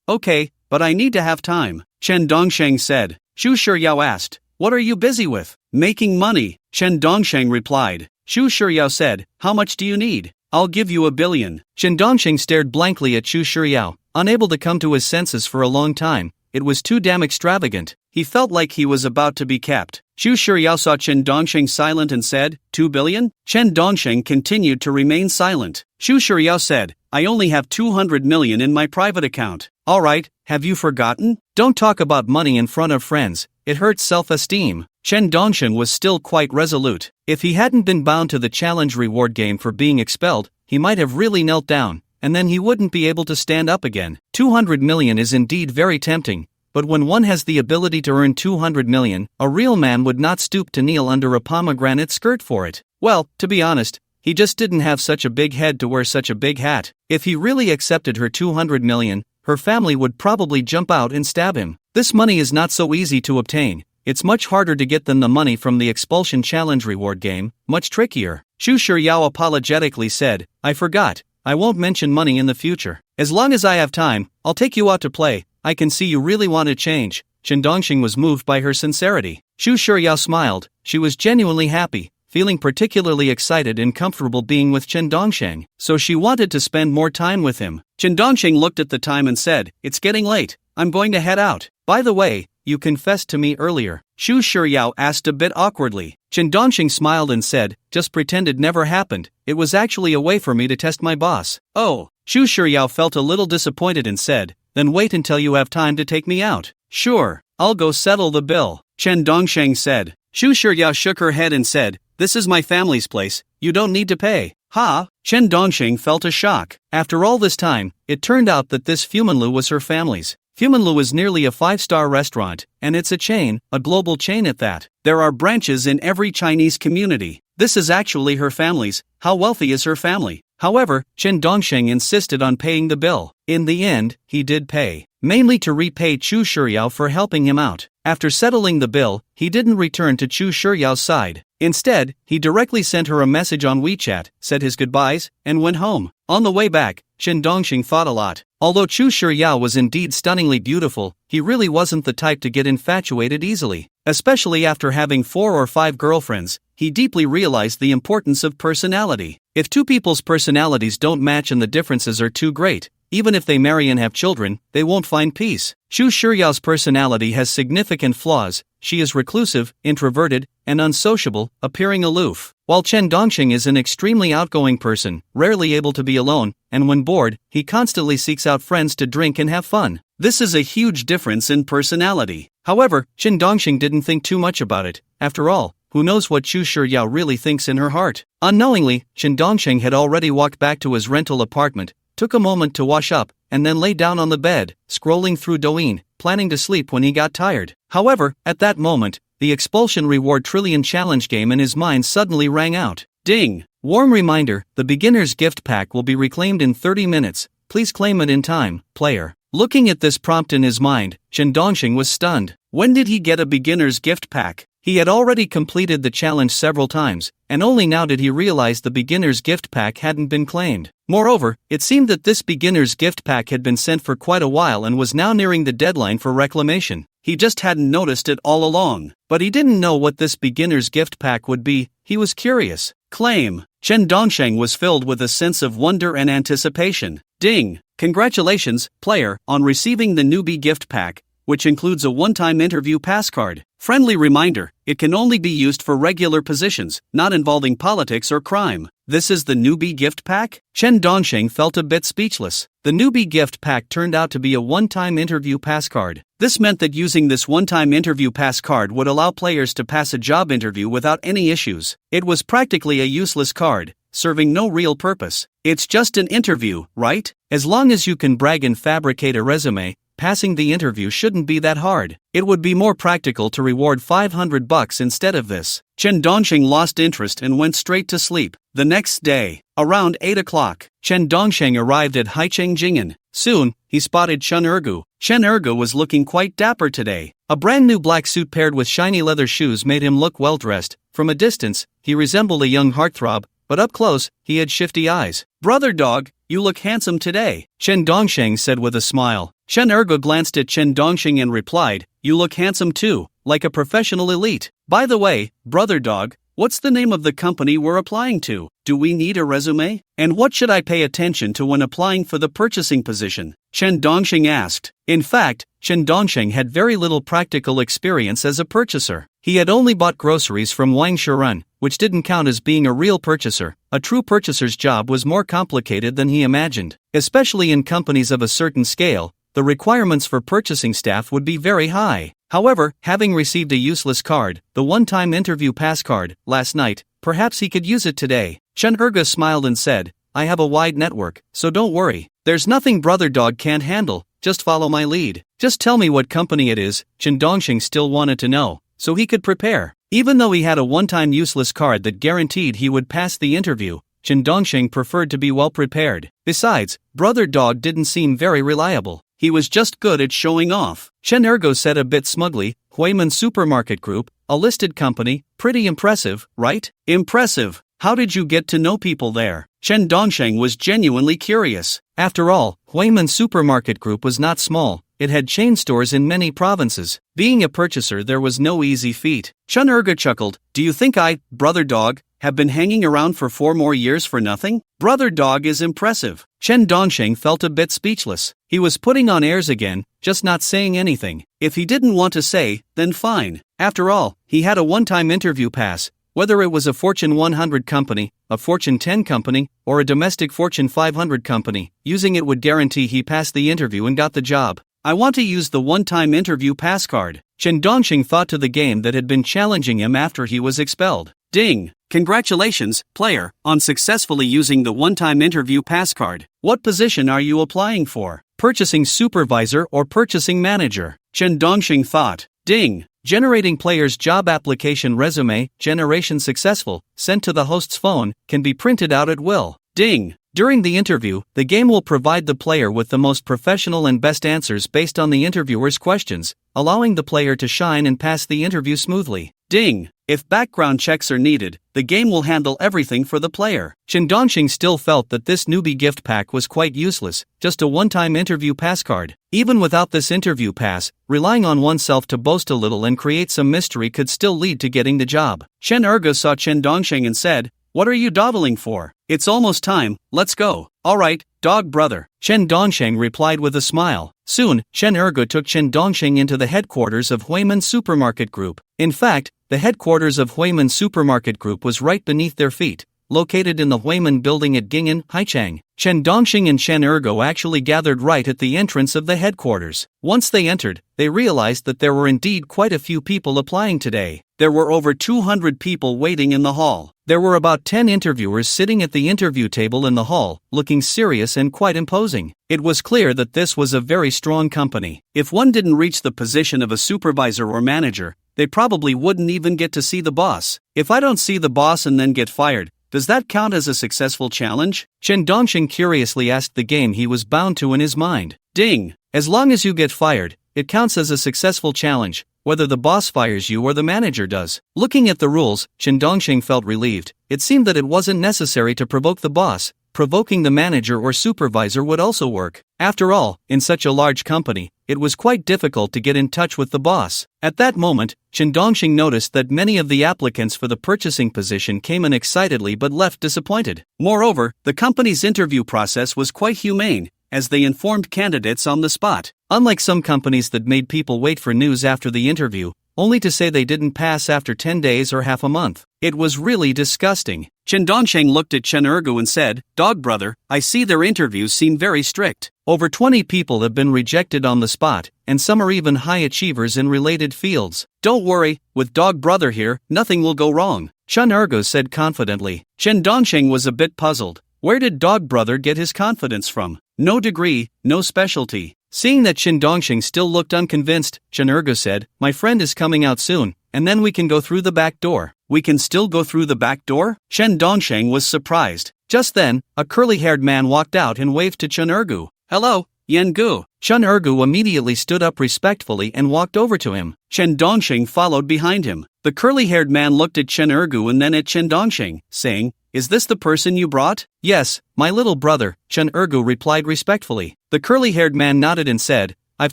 Okay, but I need to have time, Chen Dongsheng said. Chu Shiryao asked, what are you busy with? Making money, Chen Dongsheng replied. Chu Shiryao said, how much do you need? I'll give you 1 billion. Chen Dongxing stared blankly at Chu Shiryao, unable to come to his senses for a long time. It was too damn extravagant. He felt like he was about to be capped. Chu Shiryao saw Chen Dongxing silent and said, 2 billion? Chen Dongxing continued to remain silent. Chu Shiryao said, I only have 200 million in my private account. Alright, have you forgotten? Don't talk about money in front of friends. It hurts self-esteem. Chen Dongxing was still quite resolute. If he hadn't been bound to the challenge reward game for being expelled, he might have really knelt down, and then he wouldn't be able to stand up again. 200 million is indeed very tempting, but when one has the ability to earn 200 million, a real man would not stoop to kneel under a pomegranate skirt for it. Well, to be honest, he just didn't have such a big head to wear such a big hat. If he really accepted her 200 million, her family would probably jump out and stab him. This money is not so easy to obtain. It's much harder to get than the money from the Expulsion challenge reward game, much trickier. Chu Shiryao apologetically said, I forgot, I won't mention money in the future. As long as I have time, I'll take you out to play. I can see you really want to change. Chen Dongxing was moved by her sincerity. Chu Shiryao smiled. She was genuinely happy, feeling particularly excited and comfortable being with Chen Dongxing, so she wanted to spend more time with him. Chen Dongxing looked at the time and said, it's getting late. I'm going to head out. By the way, you confessed to me earlier. Chu Shiryao asked a bit awkwardly. Chen Dongxing smiled and said, just pretend it never happened. It was actually a way for me to test my boss. Oh. Chu Shiryao felt a little disappointed and said, then wait until you have time to take me out. Sure, I'll go settle the bill. Chen Dongxing said. Chu Shiryao shook her head and said, this is my family's place, you don't need to pay. Ha! Chen Dongxing felt a shock. After all this time, it turned out that this Fumanlu was her family's. Fumanlu is nearly a 5-star restaurant, and it's a chain, a global chain at that. There are branches in every Chinese community. This is actually her family's. How wealthy is her family? However, Chen Dongxing insisted on paying the bill. In the end, he did pay, mainly to repay Chu Shiryao for helping him out. After settling the bill, he didn't return to Chu Shiryao's side. Instead, he directly sent her a message on WeChat, said his goodbyes, and went home. On the way back, Chen Dongxing thought a lot. Although Chu Shiryao was indeed stunningly beautiful, he really wasn't the type to get infatuated easily. Especially after having 4 or 5 girlfriends, he deeply realized the importance of personality. If two people's personalities don't match and the differences are too great, even if they marry and have children, they won't find peace. Chu Shiryao's personality has significant flaws. She is reclusive, introverted, and unsociable, appearing aloof. While Chen Dongxing is an extremely outgoing person, rarely able to be alone, and when bored, he constantly seeks out friends to drink and have fun. This is a huge difference in personality. However, Chen Dongxing didn't think too much about it. After all, who knows what Chu Shiryao really thinks in her heart? Unknowingly, Chen Dongxing had already walked back to his rental apartment, took a moment to wash up, and then lay down on the bed, scrolling through Douyin, planning to sleep when he got tired. However, at that moment, the Expulsion Reward Trillion Challenge game in his mind suddenly rang out. Ding! Warm reminder, the beginner's gift pack will be reclaimed in 30 minutes. Please claim it in time, player. Looking at this prompt in his mind, Chen Dongxing was stunned. When did he get a beginner's gift pack? He had already completed the challenge several times, and only now did he realize the beginner's gift pack hadn't been claimed. Moreover, it seemed that this beginner's gift pack had been sent for quite a while and was now nearing the deadline for reclamation. He just hadn't noticed it all along. But he didn't know what this beginner's gift pack would be. He was curious. Claim. Chen Dongxing was filled with a sense of wonder and anticipation. Ding! Congratulations, player, on receiving the newbie gift pack, which includes a one-time interview pass card. Friendly reminder, it can only be used for regular positions, not involving politics or crime. This is the newbie gift pack? Chen Dongxing felt a bit speechless. The newbie gift pack turned out to be a one-time interview pass card. This meant that using this one-time interview pass card would allow players to pass a job interview without any issues. It was practically a useless card, serving no real purpose. It's just an interview, right? As long as you can brag and fabricate a resume, passing the interview shouldn't be that hard. It would be more practical to reward $500 instead of this. Chen Dongxing lost interest and went straight to sleep. The next day, around 8 o'clock, Chen Dongxing arrived at Haicheng Jing'an. Soon, he spotted Chen Ergu. Chen Ergu was looking quite dapper today. A brand new black suit paired with shiny leather shoes made him look well-dressed. From a distance, he resembled a young heartthrob, but up close, he had shifty eyes. Brother dog, you look handsome today, Chen Dongxing said with a smile. Chen Ergu glanced at Chen Dongxing and replied, you look handsome too, like a professional elite. By the way, brother dog, What's the name of the company we're applying to? Do we need a resume? And what should I pay attention to when applying for the purchasing position? Chen Dongxing asked. In fact, Chen Dongxing had very little practical experience as a purchaser. He had only bought groceries from Wang Shirun, which didn't count as being a real purchaser. A true purchaser's job was more complicated than he imagined. Especially in companies of a certain scale, the requirements for purchasing staff would be very high. However, having received a useless card, the one-time interview pass card, last night, perhaps he could use it today. Chen Erga smiled and said, I have a wide network, so don't worry. There's nothing Brother Dog can't handle, just follow my lead. Just tell me what company it is. Chen Dongxing still wanted to know, so he could prepare. Even though he had a one-time useless card that guaranteed he would pass the interview, Chen Dongxing preferred to be well prepared. Besides, Brother Dog didn't seem very reliable. He was just good at showing off. Chen Ergo said a bit smugly, Huiman Supermarket Group, a listed company, pretty impressive, right? Impressive. How did you get to know people there? Chen Dongxing was genuinely curious. After all, Huiman Supermarket Group was not small. It had chain stores in many provinces. Being a purchaser, there was no easy feat. Chen Erga chuckled. Do you think I, Brother Dog, have been hanging around for 4 more years for nothing? Brother Dog is impressive. Chen Dongxing felt a bit speechless. He was putting on airs again, just not saying anything. If he didn't want to say, then fine. After all, he had a one-time interview pass. Whether it was a Fortune 100 company, a Fortune 10 company, or a domestic Fortune 500 company, using it would guarantee he passed the interview and got the job. I want to use the one-time interview pass card. Chen Dongxing thought to the game that had been challenging him after he was expelled. Ding! Congratulations, player, on successfully using the one-time interview pass card. What position are you applying for? Purchasing supervisor or purchasing manager? Chen Dongxing thought. Ding! Generating player's job application resume, generation successful, sent to the host's phone, can be printed out at will. Ding! During the interview, the game will provide the player with the most professional and best answers based on the interviewer's questions, allowing the player to shine and pass the interview smoothly. Ding! If background checks are needed, the game will handle everything for the player. Chen Dongxing still felt that this newbie gift pack was quite useless, just a one-time interview pass card. Even without this interview pass, relying on oneself to boast a little and create some mystery could still lead to getting the job. Chen Erga saw Chen Dongxing and said, What are you dawdling for? It's almost time, let's go. Alright, dog brother. Chen Dongxing replied with a smile. Soon, Chen Ergo took Chen Dongxing into the headquarters of Huiman Supermarket Group. In fact, the headquarters of Huiman Supermarket Group was right beneath their feet, located in the Huiman building at Ging'an, Haichang. Chen Dongxing and Chen Ergo actually gathered right at the entrance of the headquarters. Once they entered, they realized that there were indeed quite a few people applying today. There were over 200 people waiting in the hall. There were about 10 interviewers sitting at the interview table in the hall, looking serious and quite imposing. It was clear that this was a very strong company. If one didn't reach the position of a supervisor or manager, they probably wouldn't even get to see the boss. If I don't see the boss and then get fired, does that count as a successful challenge? Chen Dongxing curiously asked the game he was bound to in his mind. Ding! As long as you get fired, it counts as a successful challenge, whether the boss fires you or the manager does. Looking at the rules, Chen Dongxing felt relieved. It seemed that it wasn't necessary to provoke the boss. Provoking the manager or supervisor would also work. After all, in such a large company, it was quite difficult to get in touch with the boss. At that moment, Chen Dongxing noticed that many of the applicants for the purchasing position came in excitedly but left disappointed. Moreover, the company's interview process was quite humane, as they informed candidates on the spot. Unlike some companies that made people wait for news after the interview, only to say they didn't pass after 10 days or half a month. It was really disgusting. Chen Dongxing looked at Chen Ergu and said, Dog brother, I see their interviews seem very strict. Over 20 people have been rejected on the spot, and some are even high achievers in related fields. Don't worry, with Dog brother here, nothing will go wrong, Chen Ergu said confidently. Chen Dongxing was a bit puzzled. Where did Dog brother get his confidence from? No degree, no specialty. Seeing that Chen Dongxing still looked unconvinced, Chen Ergu said, My friend is coming out soon, and then we can go through the back door. We can still go through the back door? Chen Dongxing was surprised. Just then, a curly-haired man walked out and waved to Chen Ergu. Hello, Yan Gu. Chen Ergu immediately stood up respectfully and walked over to him. Chen Dongxing followed behind him. The curly-haired man looked at Chen Ergu and then at Chen Dongxing, saying, Is this the person you brought? Yes, my little brother, Chen Ergu replied respectfully. The curly-haired man nodded and said, I've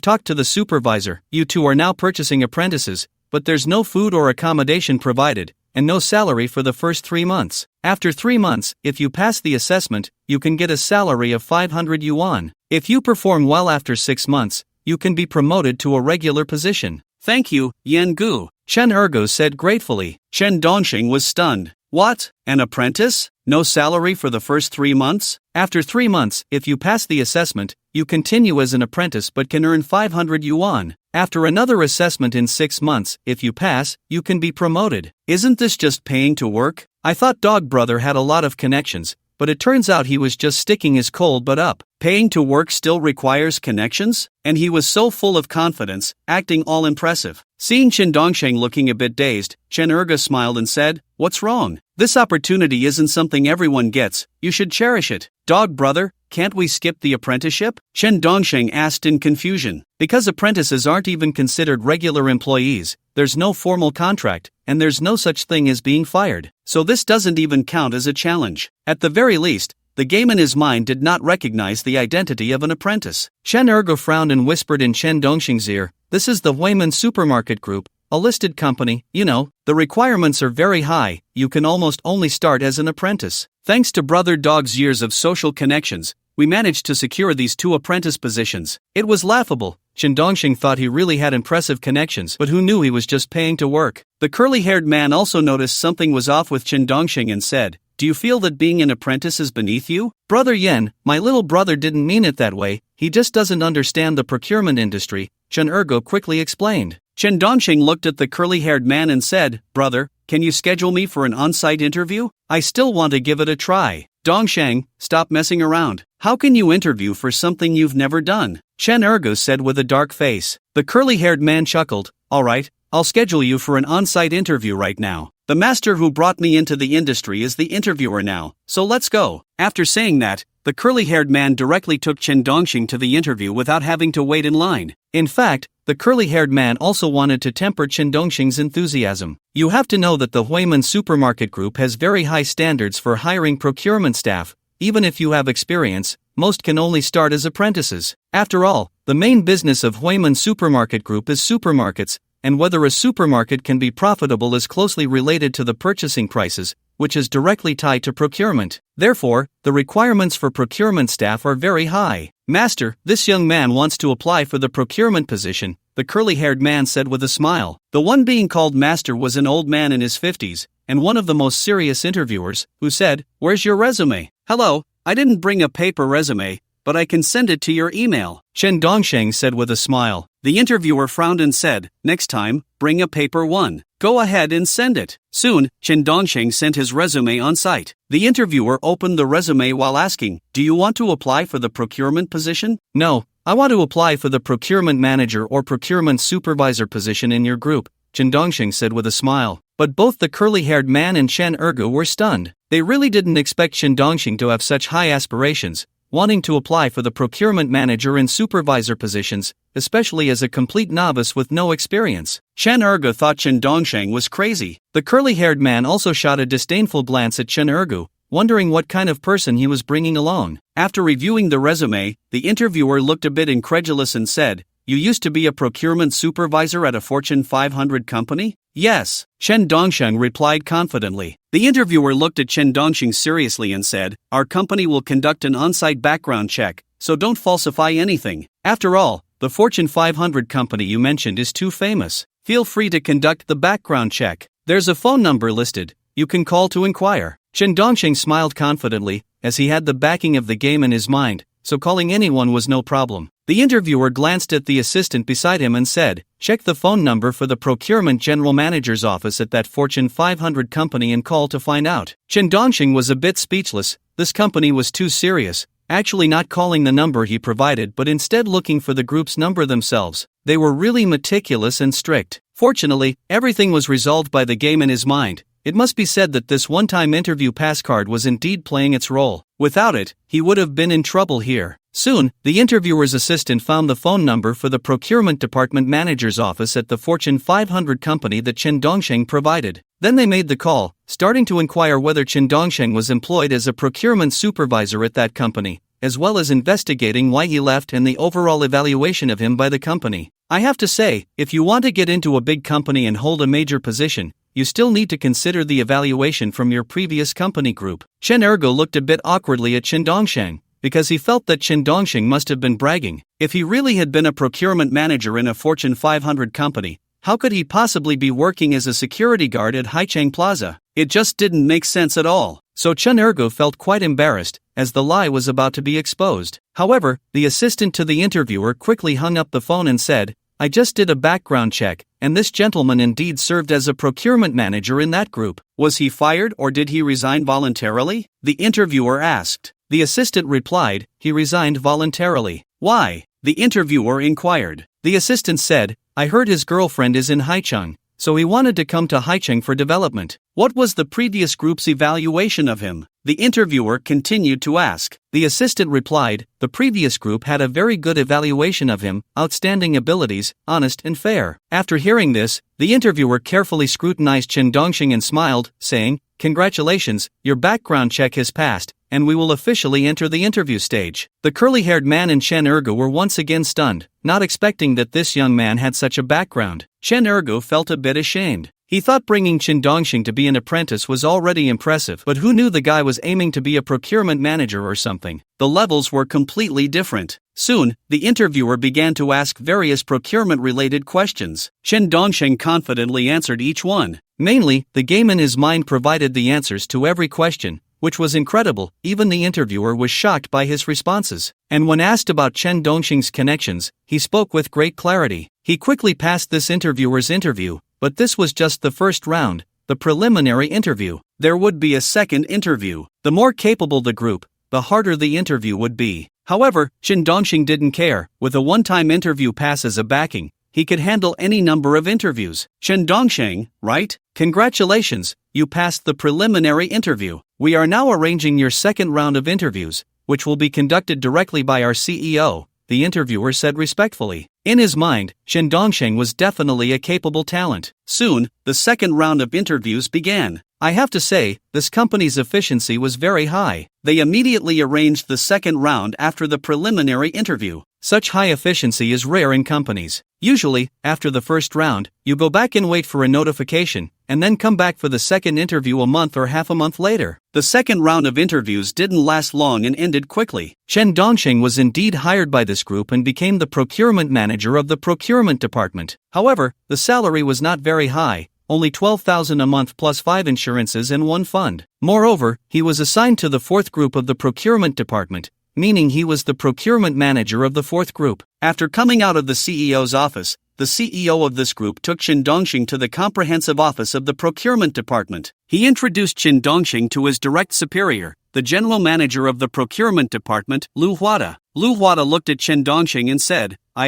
talked to the supervisor. You two are now purchasing apprentices, but there's no food or accommodation provided. and no salary for the first 3 months. After 3 months, if you pass the assessment, you can get a salary of 500 yuan. If you perform well after 6 months, you can be promoted to a regular position. Thank you, Yan Gu, Chen Ergo said gratefully. Chen Dongxing was stunned. What? An apprentice? No salary for the first 3 months? After 3 months, if you pass the assessment, you continue as an apprentice but can earn 500 yuan. After another assessment in 6 months, if you pass, you can be promoted. Isn't this just paying to work? I thought Dog Brother had a lot of connections, but it turns out he was just sticking his cold butt up. Paying to work still requires connections? And he was so full of confidence, acting all impressive. Seeing Chen Dongsheng looking a bit dazed, Chen Erga smiled and said, "What's wrong? This opportunity isn't something everyone gets, you should cherish it." "Dog Brother, can't we skip the apprenticeship?" Chen Dongsheng asked in confusion. Because apprentices aren't even considered regular employees, there's no formal contract, and there's no such thing as being fired. So this doesn't even count as a challenge. At the very least, the game in his mind did not recognize the identity of an apprentice. Chen Ergo frowned and whispered in Chen Dongxing's ear, "This is the Huiman Supermarket Group, a listed company, you know, the requirements are very high, you can almost only start as an apprentice. Thanks to Brother Dog's years of social connections, we managed to secure these 2 apprentice positions." It was laughable. Chen Dongxing thought he really had impressive connections, but who knew he was just paying to work. The curly-haired man also noticed something was off with Chen Dongxing and said, "Do you feel that being an apprentice is beneath you?" "Brother Yen, my little brother didn't mean it that way, he just doesn't understand the procurement industry," Chen Ergo quickly explained. Chen Dongxing looked at the curly-haired man and said, "Brother, can you schedule me for an on-site interview? I still want to give it a try." "Dongsheng, stop messing around. How can you interview for something you've never done?" Chen Ergo said with a dark face. The curly-haired man chuckled, "All right, I'll schedule you for an on-site interview right now. The master who brought me into the industry is the interviewer now, so let's go." After saying that, the curly-haired man directly took Chen Dongxing to the interview without having to wait in line. In fact, the curly-haired man also wanted to temper Chen Dongxing's enthusiasm. You have to know that the Huiman Supermarket Group has very high standards for hiring procurement staff. Even if you have experience, most can only start as apprentices. After all, the main business of Huiman Supermarket Group is supermarkets, and whether a supermarket can be profitable is closely related to the purchasing prices, which is directly tied to procurement. Therefore, the requirements for procurement staff are very high. "Master, this young man wants to apply for the procurement position," the curly-haired man said with a smile. The one being called master was an old man in his 50s, and one of the most serious interviewers, who said, "Where's your resume?" "Hello, I didn't bring a paper resume, but I can send it to your email," Chen Dongsheng said with a smile. The interviewer frowned and said, "Next time, bring a paper one. Go ahead and send it." Soon, Chen Dongsheng sent his resume on site. The interviewer opened the resume while asking, "Do you want to apply for the procurement position?" "No, I want to apply for the procurement manager or procurement supervisor position in your group," Chen Dongsheng said with a smile. But both the curly-haired man and Chen Ergu were stunned. They really didn't expect Chen Dongxing to have such high aspirations, wanting to apply for the procurement manager and supervisor positions, especially as a complete novice with no experience. Chen Ergu thought Chen Dongsheng was crazy. The curly-haired man also shot a disdainful glance at Chen Ergu, wondering what kind of person he was bringing along. After reviewing the resume, the interviewer looked a bit incredulous and said, "You used to be a procurement supervisor at a Fortune 500 company?" "Yes," Chen Dongsheng replied confidently. The interviewer looked at Chen Dongsheng seriously and said, "Our company will conduct an on-site background check, so don't falsify anything. After all, the Fortune 500 company you mentioned is too famous. Feel free to conduct the background check. There's a phone number listed. You can call to inquire." Chen Dongsheng smiled confidently, as he had the backing of the game in his mind, so calling anyone was no problem. The interviewer glanced at the assistant beside him and said, "Check the phone number for the procurement general manager's office at that Fortune 500 company and call to find out." Chen Dongxing was a bit speechless. This company was too serious, actually not calling the number he provided but instead looking for the group's number themselves. They were really meticulous and strict. Fortunately, everything was resolved by the game in his mind. It must be said that this one-time interview pass card was indeed playing its role. Without it, he would have been in trouble here. Soon, the interviewer's assistant found the phone number for the procurement department manager's office at the Fortune 500 company that Chen Dongsheng provided. Then they made the call, starting to inquire whether Chen Dongsheng was employed as a procurement supervisor at that company, as well as investigating why he left and the overall evaluation of him by the company. I have to say, if you want to get into a big company and hold a major position, you still need to consider the evaluation from your previous company group. Chen Ergo looked a bit awkwardly at Chen Dongsheng, because he felt that Chen Dongsheng must have been bragging. If he really had been a procurement manager in a Fortune 500 company, how could he possibly be working as a security guard at Haicheng Plaza? It just didn't make sense at all. So Chen Ergo felt quite embarrassed, as the lie was about to be exposed. However, the assistant to the interviewer quickly hung up the phone and said, I just did a background check, and this gentleman indeed served as a procurement manager in that group. Was he fired or did he resign voluntarily? The interviewer asked. The assistant replied, he resigned voluntarily. Why? The interviewer inquired. The assistant said, I heard his girlfriend is in Haicheng, so he wanted to come to Haicheng for development. What was the previous group's evaluation of him? The interviewer continued to ask. The assistant replied, the previous group had a very good evaluation of him, outstanding abilities, honest and fair. After hearing this, the interviewer carefully scrutinized Chen Dongsheng and smiled, saying, congratulations, your background check has passed, and we will officially enter the interview stage. The curly-haired man and Chen Ergo were once again stunned, not expecting that this young man had such a background. Chen Ergo felt a bit ashamed. He thought bringing Chen Dongsheng to be an apprentice was already impressive, but who knew the guy was aiming to be a procurement manager or something? The levels were completely different. Soon, the interviewer began to ask various procurement-related questions. Chen Dongsheng confidently answered each one. Mainly, the game in his mind provided the answers to every question, which was incredible. Even the interviewer was shocked by his responses. And when asked about Chen Dongsheng's connections, he spoke with great clarity. He quickly passed this interviewer's interview, but this was just the first round, the preliminary interview. There would be a second interview. The more capable the group, the harder the interview would be. However, Chen Dongsheng didn't care. With a one-time interview pass as a backing, he could handle any number of interviews. Chen Dongsheng, right? Congratulations, you passed the preliminary interview. We are now arranging your second round of interviews, which will be conducted directly by our CEO, the interviewer said respectfully. In his mind, Chen Dongsheng was definitely a capable talent. Soon, the second round of interviews began. I have to say, this company's efficiency was very high. They immediately arranged the second round after the preliminary interview. Such high efficiency is rare in companies. Usually, after the first round, you go back and wait for a notification, and then come back for the second interview a month or half a month later. The second round of interviews didn't last long and ended quickly. Chen Dongsheng was indeed hired by this group and became the procurement manager of the procurement department. However, the salary was not very high, only 12,000 a month plus 5 insurances and 1 fund. Moreover, he was assigned to the fourth group of the procurement department, meaning he was the procurement manager of the fourth group. After coming out of the CEO's office, the CEO of this group took Chen Dongsheng to the comprehensive office of the procurement department. He introduced Chen Dongsheng to his direct superior, the general manager of the procurement department, Lu Huada. Lu Huada looked at Chen Dongsheng and said, I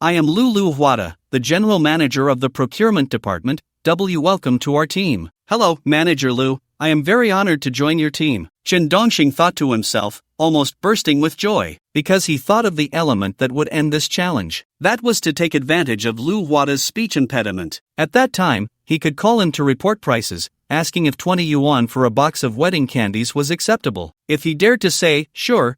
am Lu Huada, the general manager of the procurement department. Welcome to our team. Hello, Manager Lu. I am very honored to join your team. Chen Dongsheng thought to himself, almost bursting with joy, because he thought of the element that would end this challenge. That was to take advantage of Lu Huada's speech impediment. At that time, he could call him to report prices, asking if 20 yuan for a box of wedding candies was acceptable. If he dared to say, sure,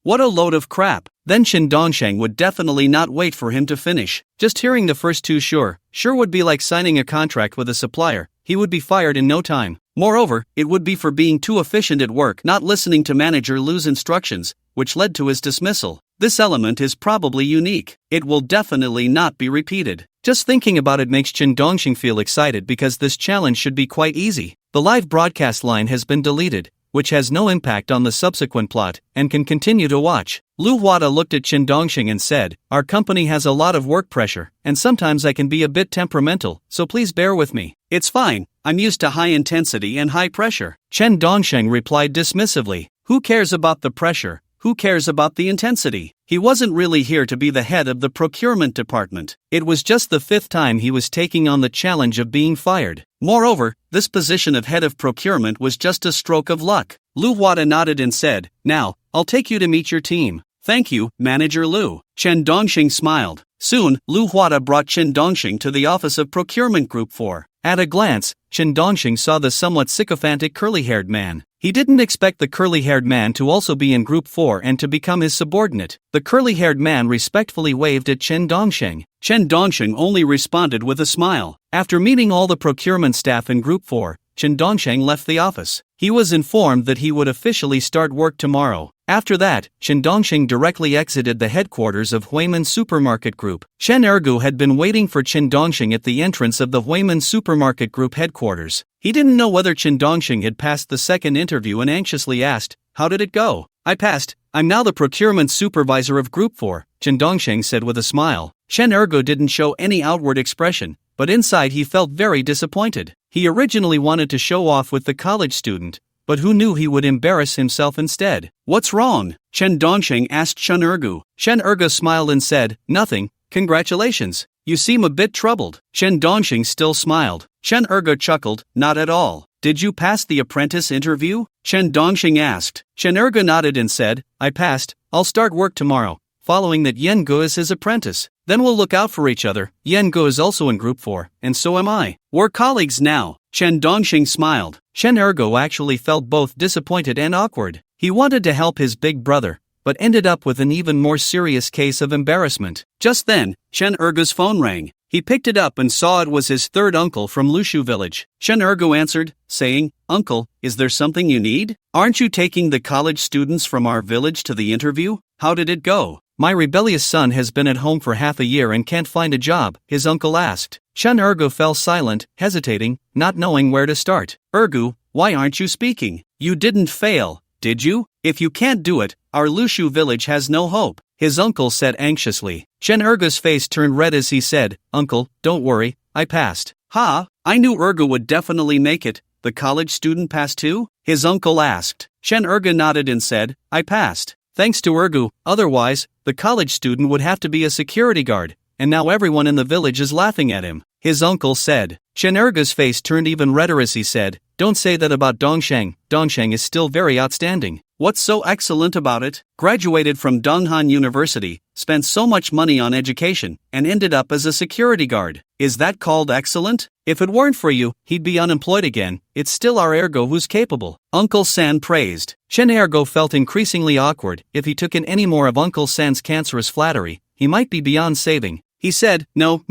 what a load of crap, then Chen Dongsheng would definitely not wait for him to finish. Just hearing the first two sure would be like signing a contract with a supplier. He would be fired in no time. Moreover, it would be for being too efficient at work, not listening to Manager Lu's instructions, which led to his dismissal. This element is probably unique. It will definitely not be repeated. Just thinking about it makes Chen Dongsheng feel excited because this challenge should be quite easy. The live broadcast line has been deleted, which has no impact on the subsequent plot, and can continue to watch. Lu Huada looked at Chen Dongsheng and said, our company has a lot of work pressure, and sometimes I can be a bit temperamental, so please bear with me. It's fine, I'm used to high intensity and high pressure. Chen Dongsheng replied dismissively, who cares about the pressure? Who cares about the intensity? He wasn't really here to be the head of the procurement department. It was just the 5th time he was taking on the challenge of being fired. Moreover, this position of head of procurement was just a stroke of luck. Lu Huada nodded and said, now, I'll take you to meet your team. Thank you, Manager Lu. Chen Dongsheng smiled. Soon, Lu Huada brought Chen Dongsheng to the office of Procurement Group 4. At a glance, Chen Dongxing saw the somewhat sycophantic curly-haired man. He didn't expect the curly-haired man to also be in Group 4 and to become his subordinate. The curly-haired man respectfully waved at Chen Dongxing. Chen Dongxing only responded with a smile. After meeting all the procurement staff in Group 4, Chen Dongxing left the office. He was informed that he would officially start work tomorrow. After that, Chen Dongxing directly exited the headquarters of Huimin Supermarket Group. Chen Ergu had been waiting for Chen Dongxing at the entrance of the Huimin Supermarket Group headquarters. He didn't know whether Chen Dongxing had passed the second interview and anxiously asked, "How did it go?" "I passed. I'm now the procurement supervisor of Group 4, Chen Dongxing said with a smile. Chen Ergu didn't show any outward expression, but inside he felt very disappointed. He originally wanted to show off with the college student, but who knew he would embarrass himself instead. "What's wrong?" Chen Dongxing asked Chen Ergu. Chen Ergu smiled and said, "Nothing, congratulations. You seem a bit troubled." Chen Dongxing still smiled. Chen Ergu chuckled, "Not at all. Did you pass the apprentice interview?" Chen Dongxing asked. Chen Ergu nodded and said, "I passed. I'll start work tomorrow, following that Yen Gu is his apprentice. Then we'll look out for each other. Yen Gu is also in Group 4, and so am I. We're colleagues now." Chen Dongxing smiled. Chen Ergu actually felt both disappointed and awkward. He wanted to help his big brother, but ended up with an even more serious case of embarrassment. Just then, Chen Ergu's phone rang. He picked it up and saw it was his third uncle from Lushu village. Chen Ergu answered, saying, "Uncle, is there something you need? Aren't you taking the college students from our village to the interview? How did it go?" "My rebellious son has been at home for half a year and can't find a job," his uncle asked. Chen Ergu fell silent, hesitating, not knowing where to start. "Ergu, why aren't you speaking? You didn't fail, did you? If you can't do it, our Lushu village has no hope," his uncle said anxiously. Chen Ergu's face turned red as he said, "Uncle, don't worry, I passed." "Ha, I knew Ergu would definitely make it. The college student passed too?" his uncle asked. Chen Ergu nodded and said, "I passed. Thanks to Ergu, otherwise, the college student would have to be a security guard, and now everyone in the village is laughing at him," his uncle said. Chen Ergu's face turned even redder as he said, "Don't say that about Dongsheng. Dongsheng is still very outstanding. What's so excellent about it? Graduated from Donghan University, spent so much money on education, and ended up as a security guard. Is that called excellent? If it weren't for you, he'd be unemployed again. It's still our Ergo who's capable," Uncle San praised. Chen Ergo felt increasingly awkward. If he took in any more of Uncle San's cancerous flattery, he might be beyond saving. He said, No,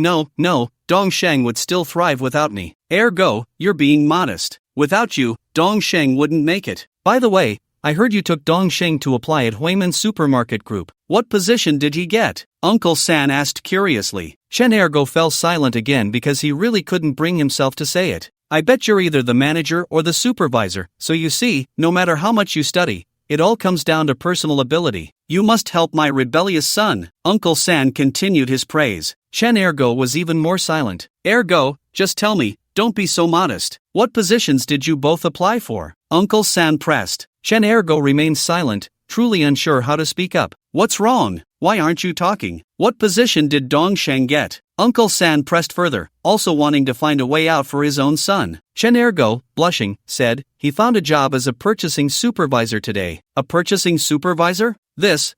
Dongsheng would still thrive without me. Ergo, you're being modest. Without you, Dongsheng wouldn't make it. By the way, I heard you took Dongsheng to apply at Huimin Supermarket Group. What position did he get? Uncle San asked curiously. Chen Ergo fell silent again because he really couldn't bring himself to say it. "I bet you're either the manager or the supervisor, so you see, no matter how much you study, it all comes down to personal ability. You must help my rebellious son," Uncle San continued his praise. Chen Ergo was even more silent. "Ergo, just tell me, don't be so modest. What positions did you both apply for?" Uncle San pressed. Chen Ergo remained silent, truly unsure how to speak up. "What's wrong? Why aren't you talking? What position did Dongsheng get?" Uncle San pressed further, also wanting to find a way out for his own son. Chen Ergo, blushing, said, "He found a job as a purchasing supervisor today." "A purchasing supervisor? This.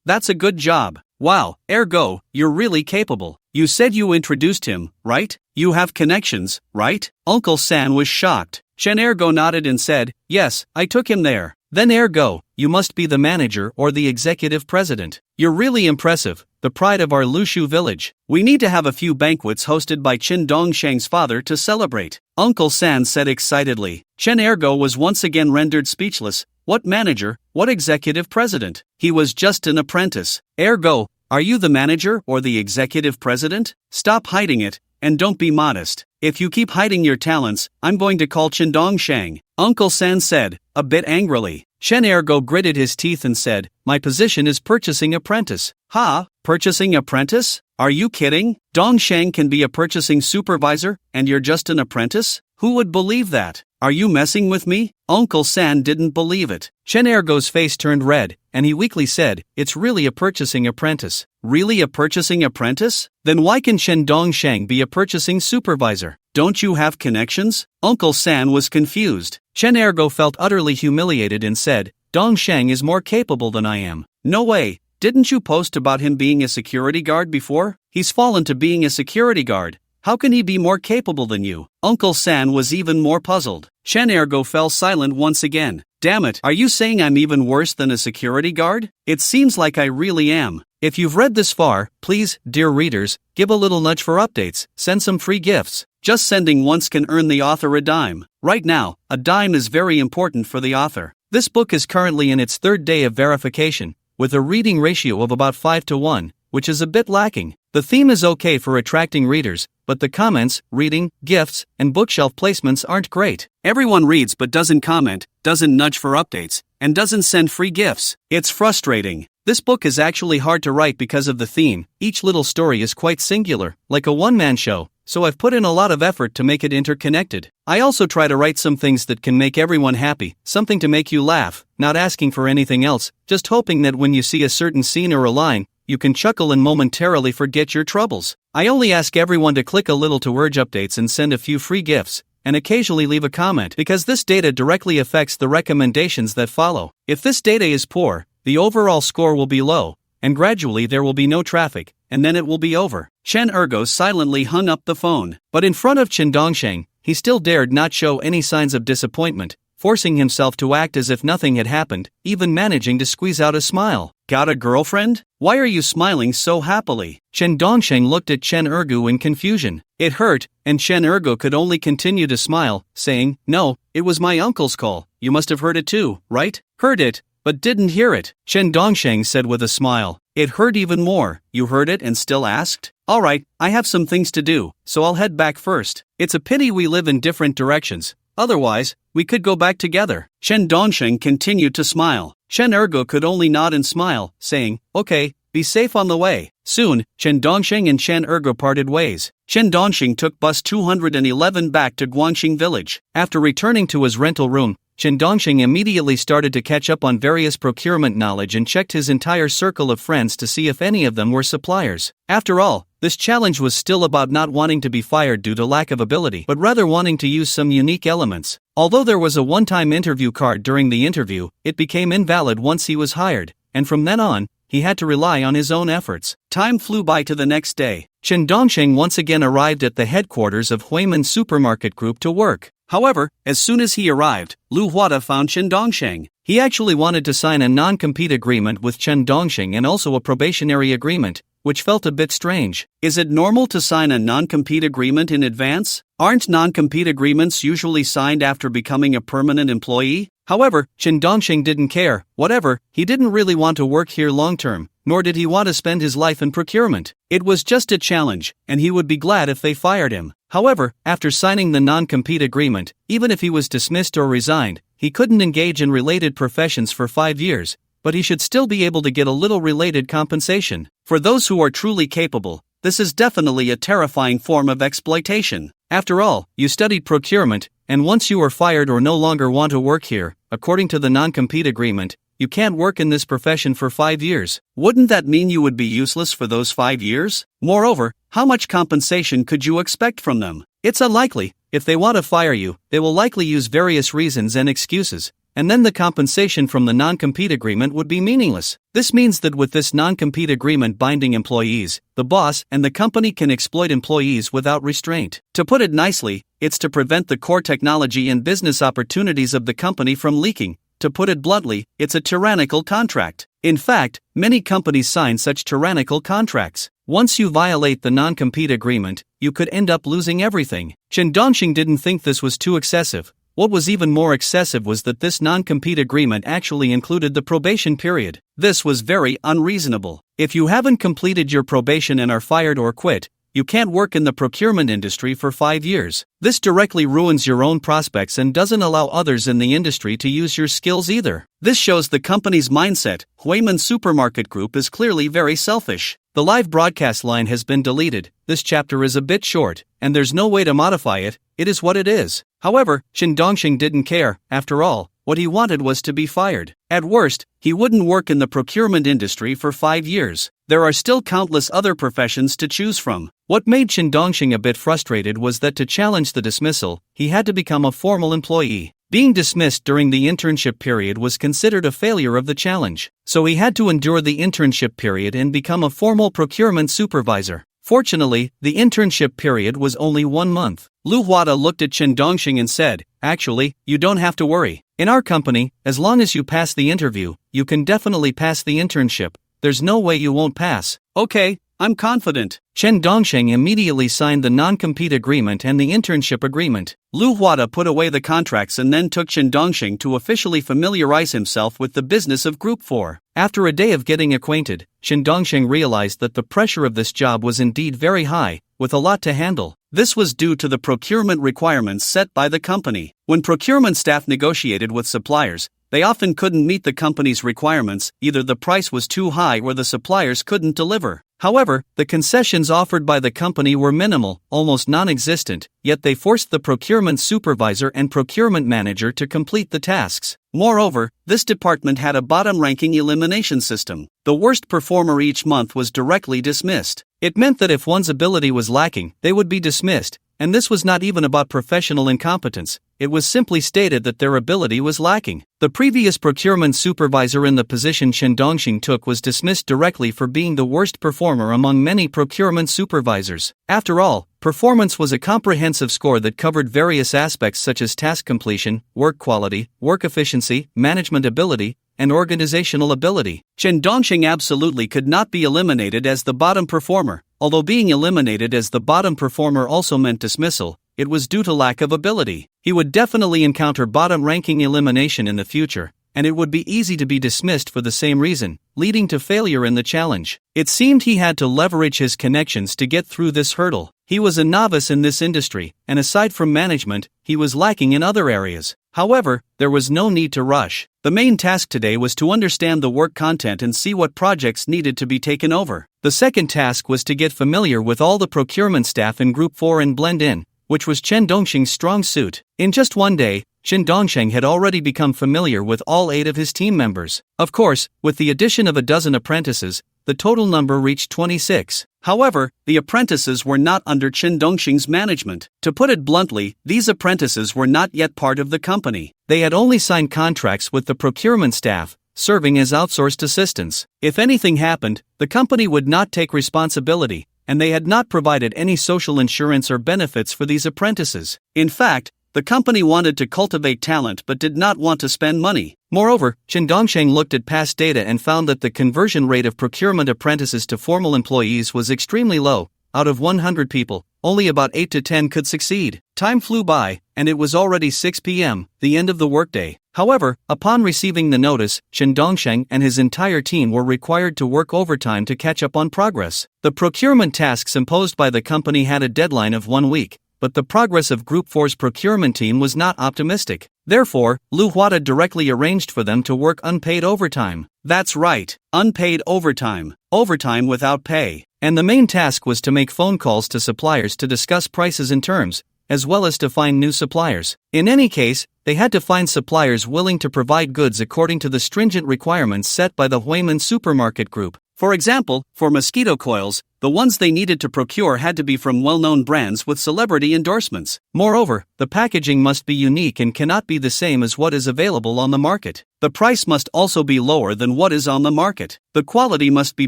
That's a good job. Wow, Ergo, you're really capable. You said you introduced him, right? You have connections, right?" Uncle San was shocked. Chen Ergo nodded and said, "Yes, I took him there." "Then Ergo, you must be the manager or the executive president. You're really impressive, the pride of our Lushu village. We need to have a few banquets hosted by Qin Dongsheng's father to celebrate," Uncle San said excitedly. Chen Ergo was once again rendered speechless. What manager, what executive president? He was just an apprentice. "Ergo, are you the manager or the executive president? Stop hiding it, and don't be modest. If you keep hiding your talents, I'm going to call Qin Dongsheng," Uncle San said, a bit angrily. Chen Ergo gritted his teeth and said, "My position is purchasing apprentice." "Ha? Purchasing apprentice? Are you kidding? Dongsheng can be a purchasing supervisor, and you're just an apprentice? Who would believe that? Are you messing with me?" Uncle San didn't believe it. Chen Ergo's face turned red, and he weakly said, "It's really a purchasing apprentice." "Really a purchasing apprentice? Then why can Qin Dongsheng be a purchasing supervisor? Don't you have connections?" Uncle San was confused. Chen Ergo felt utterly humiliated and said, "Dongsheng is more capable than I am." "No way. Didn't you post about him being a security guard before?" "He's fallen to being a security guard, How can he be more capable than you? Uncle San was even more puzzled. Chen Ergo fell silent once again. Damn it, are you saying I'm even worse than a security guard? It seems like I really am. If you've read this far, please, dear readers, give a little nudge for updates, send some free gifts. Just sending once can earn the author a dime. Right now, a dime is very important for the author. This book is currently in its third day of verification, with a reading ratio of about 5-1, which is a bit lacking. The theme is okay for attracting readers, but the comments, reading, gifts, and bookshelf placements aren't great. Everyone reads but doesn't comment, doesn't nudge for updates, and doesn't send free gifts. It's frustrating. This book is actually hard to write because of the theme. Each little story is quite singular, like a one-man show, so I've put in a lot of effort to make it interconnected. I also try to write some things that can make everyone happy, something to make you laugh, not asking for anything else, just hoping that when you see a certain scene or a line, you can chuckle and momentarily forget your troubles. I only ask everyone to click a little to urge updates and send a few free gifts, and occasionally leave a comment because this data directly affects the recommendations that follow. If this data is poor, the overall score will be low, and gradually there will be no traffic, and then it will be over. Chen Ergo silently hung up the phone, but in front of Chen Dongsheng, he still dared not show any signs of disappointment, forcing himself to act as if nothing had happened, even managing to squeeze out a smile. Got a girlfriend? Why are you smiling so happily? Chen Dongsheng looked at Chen Ergo in confusion. It hurt, and Chen Ergo could only continue to smile, saying, "No, it was my uncle's call. You must have heard it too, right?" "Heard it, but didn't hear it," Chen Dongsheng said with a smile. "It hurt even more. You heard it and still asked? Alright, I have some things to do, so I'll head back first. It's a pity we live in different directions. Otherwise, we could go back together." Chen Dongsheng continued to smile. Chen Ergo could only nod and smile, saying, "Okay, be safe on the way." Soon, Chen Dongsheng and Chen Ergo parted ways. Chen Dongsheng took bus 211 back to Guangxing village. After returning to his rental room, Chen Dongsheng immediately started to catch up on various procurement knowledge and checked his entire circle of friends to see if any of them were suppliers. After all, this challenge was still about not wanting to be fired due to lack of ability, but rather wanting to use some unique elements. Although there was a one-time interview card during the interview, it became invalid once he was hired, and from then on, he had to rely on his own efforts. Time flew by to the next day. Chen Dongsheng once again arrived at the headquarters of Huiman Supermarket Group to work. However, as soon as he arrived, Lu Huada found Chen Dongsheng. He actually wanted to sign a non-compete agreement with Chen Dongsheng and also a probationary agreement, which felt a bit strange. Is it normal to sign a non-compete agreement in advance? Aren't non-compete agreements usually signed after becoming a permanent employee? However, Chen Dongsheng didn't care. Whatever, he didn't really want to work here long-term, nor did he want to spend his life in procurement. It was just a challenge, and he would be glad if they fired him. However, after signing the non-compete agreement, even if he was dismissed or resigned, he couldn't engage in related professions for 5 years, but he should still be able to get a little related compensation. For those who are truly capable, this is definitely a terrifying form of exploitation. After all, you studied procurement, and once you are fired or no longer want to work here, according to the non-compete agreement, you can't work in this profession for 5 years. Wouldn't that mean you would be useless for those 5 years? Moreover, how much compensation could you expect from them? It's unlikely. If they want to fire you, they will likely use various reasons and excuses, and then the compensation from the non-compete agreement would be meaningless. This means that with this non-compete agreement binding employees, the boss and the company can exploit employees without restraint. To put it nicely, it's to prevent the core technology and business opportunities of the company from leaking. To put it bluntly, it's a tyrannical contract. In fact, many companies sign such tyrannical contracts. Once you violate the non-compete agreement, you could end up losing everything. Chen Dongxing didn't think this was too excessive. What was even more excessive was that this non-compete agreement actually included the probation period. This was very unreasonable. If you haven't completed your probation and are fired or quit, you can't work in the procurement industry for 5 years. This directly ruins your own prospects and doesn't allow others in the industry to use your skills either. This shows the company's mindset. Huiman Supermarket Group is clearly very selfish. The live broadcast line has been deleted. This chapter is a bit short, and there's no way to modify it. It is what it is. However, Chen Dongxing didn't care. After all, what he wanted was to be fired. At worst, he wouldn't work in the procurement industry for 5 years. There are still countless other professions to choose from. What made Chen Dongxing a bit frustrated was that to challenge the dismissal, he had to become a formal employee. Being dismissed during the internship period was considered a failure of the challenge, so he had to endure the internship period and become a formal procurement supervisor. Fortunately, the internship period was only 1 month. Lu Huada looked at Chen Dongxing and said, "Actually, you don't have to worry. In our company, as long as you pass the interview, you can definitely pass the internship. There's no way you won't pass." "Okay, I'm confident." Chen Dongxing immediately signed the non-compete agreement and the internship agreement. Lu Huada put away the contracts and then took Chen Dongxing to officially familiarize himself with the business of Group 4. After a day of getting acquainted, Chen Dongxing realized that the pressure of this job was indeed very high, with a lot to handle. This was due to the procurement requirements set by the company. When procurement staff negotiated with suppliers, they often couldn't meet the company's requirements, either the price was too high or the suppliers couldn't deliver. However, the concessions offered by the company were minimal, almost non-existent, yet they forced the procurement supervisor and procurement manager to complete the tasks. Moreover, this department had a bottom-ranking elimination system. The worst performer each month was directly dismissed. It meant that if one's ability was lacking, they would be dismissed, and this was not even about professional incompetence. It was simply stated that their ability was lacking. The previous procurement supervisor in the position Chen Dongxing took was dismissed directly for being the worst performer among many procurement supervisors. After all, performance was a comprehensive score that covered various aspects such as task completion, work quality, work efficiency, management ability, and organizational ability. Chen Dongxing absolutely could not be eliminated as the bottom performer. Although being eliminated as the bottom performer also meant dismissal, it was due to lack of ability. He would definitely encounter bottom-ranking elimination in the future, and it would be easy to be dismissed for the same reason, leading to failure in the challenge. It seemed he had to leverage his connections to get through this hurdle. He was a novice in this industry, and aside from management, he was lacking in other areas. However, there was no need to rush. The main task today was to understand the work content and see what projects needed to be taken over. The second task was to get familiar with all the procurement staff in Group 4 and blend in, which was Chen Dongxing's strong suit. In just one day, Chen Dongxing had already become familiar with all 8 of his team members. Of course, with the addition of a dozen apprentices, the total number reached 26. However, the apprentices were not under Chen Dongxing's management. To put it bluntly, these apprentices were not yet part of the company. They had only signed contracts with the procurement staff, serving as outsourced assistants. If anything happened, the company would not take responsibility, and they had not provided any social insurance or benefits for these apprentices. In fact, the company wanted to cultivate talent but did not want to spend money. Moreover, Chen Dongxing looked at past data and found that the conversion rate of procurement apprentices to formal employees was extremely low. Out of 100 people, only about 8 to 10 could succeed. Time flew by, and it was already 6 p.m., the end of the workday. However, upon receiving the notice, Chen Dongxing and his entire team were required to work overtime to catch up on progress. The procurement tasks imposed by the company had a deadline of 1 week, but the progress of Group 4's procurement team was not optimistic. Therefore, Lu Huada directly arranged for them to work unpaid overtime. That's right, unpaid overtime. Overtime without pay. And the main task was to make phone calls to suppliers to discuss prices and terms, as well as to find new suppliers. In any case, they had to find suppliers willing to provide goods according to the stringent requirements set by the Huiman Supermarket Group. For example, for mosquito coils, the ones they needed to procure had to be from well-known brands with celebrity endorsements. Moreover, the packaging must be unique and cannot be the same as what is available on the market. The price must also be lower than what is on the market. The quality must be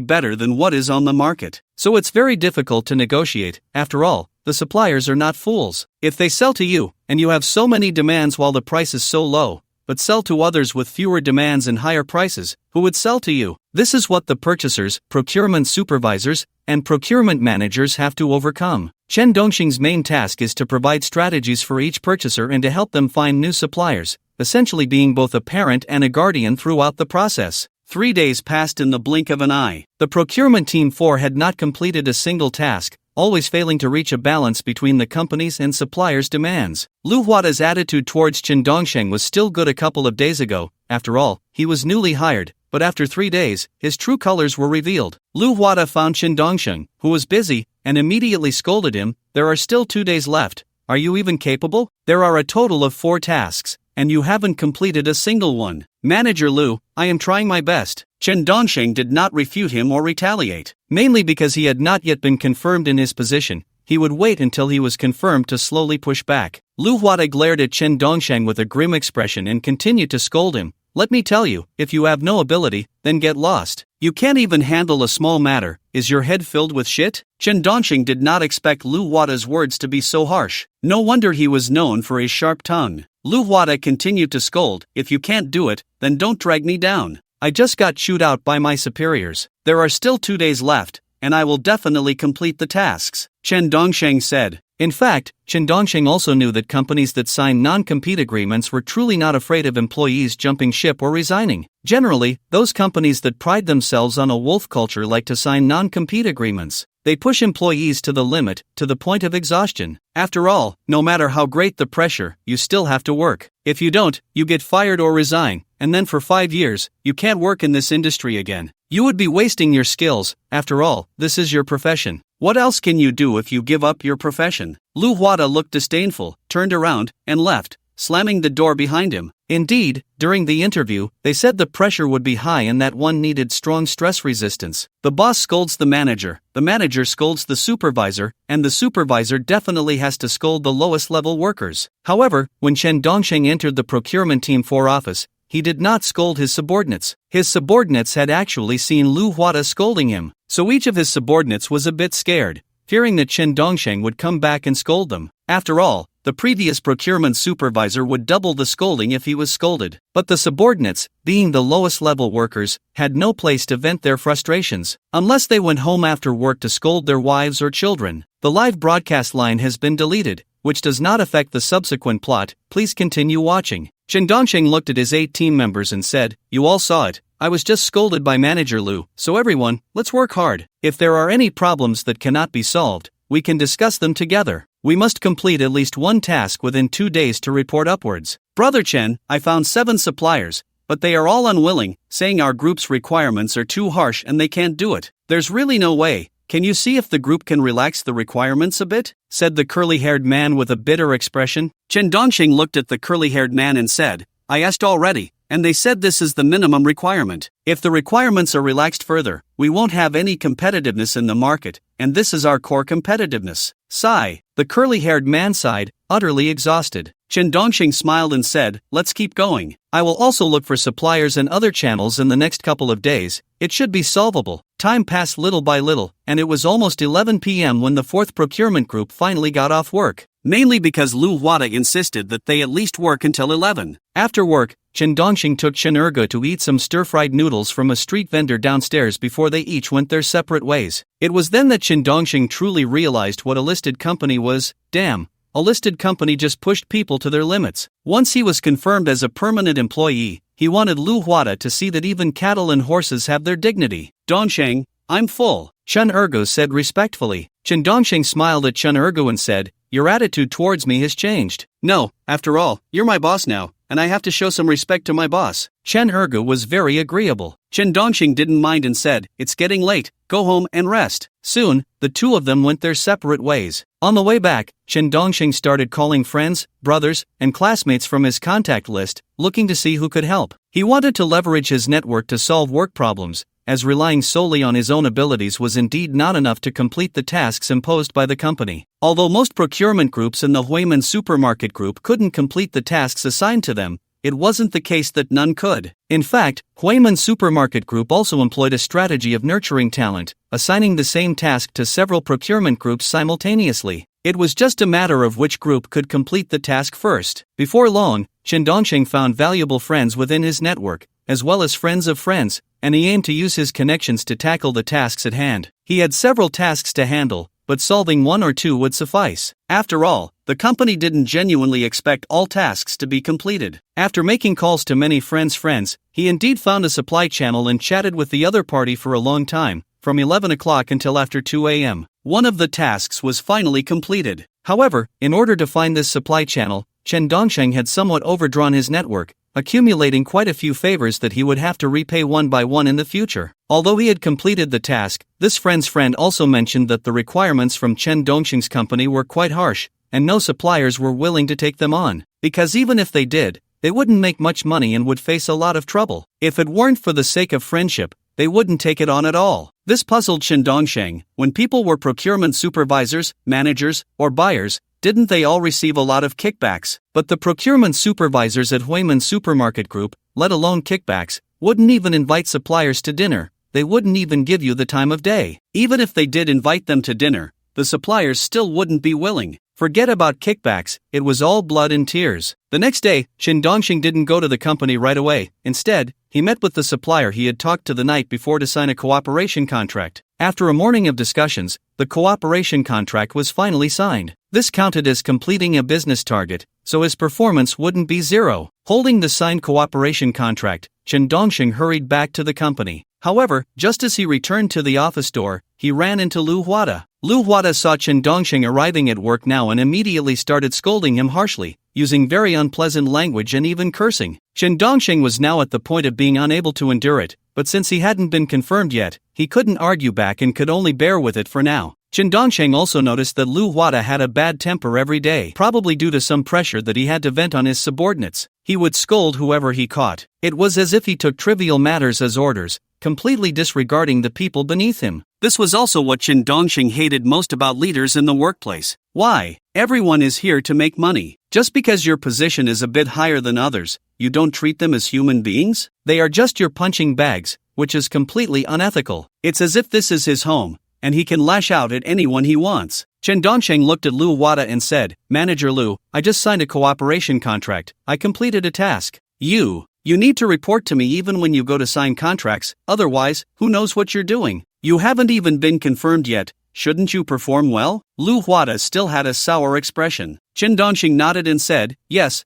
better than what is on the market. So it's very difficult to negotiate. After all, the suppliers are not fools. If they sell to you, and you have so many demands while the price is so low, but sell to others with fewer demands and higher prices, who would sell to you? This is what the purchasers, procurement supervisors, and procurement managers have to overcome. Chen Dongxing's main task is to provide strategies for each purchaser and to help them find new suppliers, essentially being both a parent and a guardian throughout the process. 3 days passed in the blink of an eye. The procurement team 4 had not completed a single task, always failing to reach a balance between the company's and suppliers' demands. Lu Huada's attitude towards Chen Dongxing was still good a couple of days ago. After all, he was newly hired, but after 3 days, his true colors were revealed. Lu Huada found Chen Dongxing, who was busy, and immediately scolded him. "There are still 2 days left. Are you even capable? There are a total of 4 tasks, and you haven't completed a single one. Manager Lu, I am trying my best." Chen Dongxing did not refute him or retaliate. Mainly because he had not yet been confirmed in his position, he would wait until he was confirmed to slowly push back. Lu Huada glared at Chen Dongxing with a grim expression and continued to scold him. Let me tell you, if you have no ability, then get lost. You can't even handle a small matter. Is your head filled with shit? Chen Dongxing did not expect Lu Wada's words to be so harsh. No wonder he was known for his sharp tongue. Lu Wada continued to scold, if you can't do it, then don't drag me down. I just got chewed out by my superiors. There are still 2 days left, and I will definitely complete the tasks, Chen Dongsheng said. In fact, Chen Dongsheng also knew that companies that signed non-compete agreements were truly not afraid of employees jumping ship or resigning. Generally, those companies that pride themselves on a wolf culture like to sign non-compete agreements. They push employees to the limit, to the point of exhaustion. After all, no matter how great the pressure, you still have to work. If you don't, you get fired or resign, and then for 5 years, you can't work in this industry again. You would be wasting your skills. After all, this is your profession. What else can you do if you give up your profession? Lu Wada looked disdainful, turned around, and left, slamming the door behind him. Indeed, during the interview, they said the pressure would be high and that one needed strong stress resistance. The boss scolds the manager scolds the supervisor, and the supervisor definitely has to scold the lowest level workers. However, when Chen Dongsheng entered the procurement team 4 office, he did not scold his subordinates. His subordinates had actually seen Lu Wada scolding him, so each of his subordinates was a bit scared, fearing that Chen Dongsheng would come back and scold them. After all, the previous procurement supervisor would double the scolding if he was scolded. But the subordinates, being the lowest level workers, had no place to vent their frustrations, unless they went home after work to scold their wives or children. The live broadcast line has been deleted, which does not affect the subsequent plot. Please continue watching. Chen Dongsheng looked at his 8 team members and said, "You all saw it. I was just scolded by Manager Lu, so everyone, let's work hard. If there are any problems that cannot be solved, we can discuss them together. We must complete at least one task within 2 days to report upwards. Brother Chen, I found 7 suppliers, but they are all unwilling, saying our group's requirements are too harsh and they can't do it. There's really no way. Can you see if the group can relax the requirements a bit?" said the curly-haired man with a bitter expression. Chen Dongsheng looked at the curly-haired man and said, "I asked already, and they said this is the minimum requirement. If the requirements are relaxed further, we won't have any competitiveness in the market, and this is our core competitiveness." Sigh. The curly-haired man sighed, utterly exhausted. Chen Dongsheng smiled and said, "Let's keep going. I will also look for suppliers and other channels in the next couple of days. It should be solvable." Time passed little by little, and it was almost 11 p.m. when the 4th procurement group finally got off work. Mainly because Lu Wada insisted that they at least work until 11. After work, Chen Dongsheng took Chen Ergo to eat some stir-fried noodles from a street vendor downstairs before they each went their separate ways. It was then that Chen Dongsheng truly realized what a listed company was. Damn, a listed company just pushed people to their limits. Once he was confirmed as a permanent employee, he wanted Lu Wada to see that even cattle and horses have their dignity. "Dongsheng, I'm full," Chen Ergo said respectfully. Chen Dongsheng smiled at Chen Ergo and said, "Your attitude towards me has changed." "No, after all, you're my boss now, and I have to show some respect to my boss." Chen Ergo was very agreeable. Chen Dongsheng didn't mind and said, "It's getting late, go home and rest." Soon, the two of them went their separate ways. On the way back, Chen Dongsheng started calling friends, brothers, and classmates from his contact list, looking to see who could help. He wanted to leverage his network to solve work problems, as relying solely on his own abilities was indeed not enough to complete the tasks imposed by the company. Although most procurement groups in the Huiman supermarket group couldn't complete the tasks assigned to them, it wasn't the case that none could. In fact, Huiman supermarket group also employed a strategy of nurturing talent, assigning the same task to several procurement groups simultaneously. It was just a matter of which group could complete the task first. Before long, Chen Dongsheng found valuable friends within his network, as well as friends of friends, and he aimed to use his connections to tackle the tasks at hand. He had several tasks to handle, but solving 1 or 2 would suffice. After all, the company didn't genuinely expect all tasks to be completed. After making calls to many friends, he indeed found a supply channel and chatted with the other party for a long time, from 11 o'clock until after 2 a.m. One of the tasks was finally completed. However, in order to find this supply channel, Chen Dongsheng had somewhat overdrawn his network, accumulating quite a few favors that he would have to repay one by one in the future. Although he had completed the task, this friend's friend also mentioned that the requirements from Chen Dongsheng's company were quite harsh, and no suppliers were willing to take them on, because even if they did, they wouldn't make much money and would face a lot of trouble. If it weren't for the sake of friendship, they wouldn't take it on at all. This puzzled Chen Dongsheng. When people were procurement supervisors, managers, or buyers, didn't they all receive a lot of kickbacks? But the procurement supervisors at Huiman Supermarket Group, let alone kickbacks, wouldn't even invite suppliers to dinner. They wouldn't even give you the time of day. Even if they did invite them to dinner, the suppliers still wouldn't be willing. Forget about kickbacks, it was all blood and tears. The next day, Shin Dongxing didn't go to the company right away. Instead, he met with the supplier he had talked to the night before to sign a cooperation contract. After a morning of discussions, the cooperation contract was finally signed. This counted as completing a business target, so his performance wouldn't be zero. Holding the signed cooperation contract, Shin Dongxing hurried back to the company. However, just as he returned to the office door, he ran into Lu Huada. Lu Huada saw Shin Dongxing arriving at work now and immediately started scolding him harshly, using very unpleasant language and even cursing. Shin Dongxing was now at the point of being unable to endure it, but since he hadn't been confirmed yet, he couldn't argue back and could only bear with it for now. Shin Dongxing also noticed that Lu Huada had a bad temper every day, probably due to some pressure that he had to vent on his subordinates. He would scold whoever he caught. It was as if he took trivial matters as orders, completely disregarding the people beneath him. This was also what Shin Dongxing hated most about leaders in the workplace. Why? Everyone is here to make money. Just because your position is a bit higher than others, you don't treat them as human beings? They are just your punching bags, which is completely unethical. It's as if this is his home, and he can lash out at anyone he wants. Shin Dongxing looked at Lu Huada and said, "Manager Lu, I just signed a cooperation contract. I completed a task. You need to report to me even when you go to sign contracts, otherwise, who knows what you're doing? You haven't even been confirmed yet. Shouldn't you perform well?" Lu Huada still had a sour expression. Shin Dongxing nodded and said, "Yes.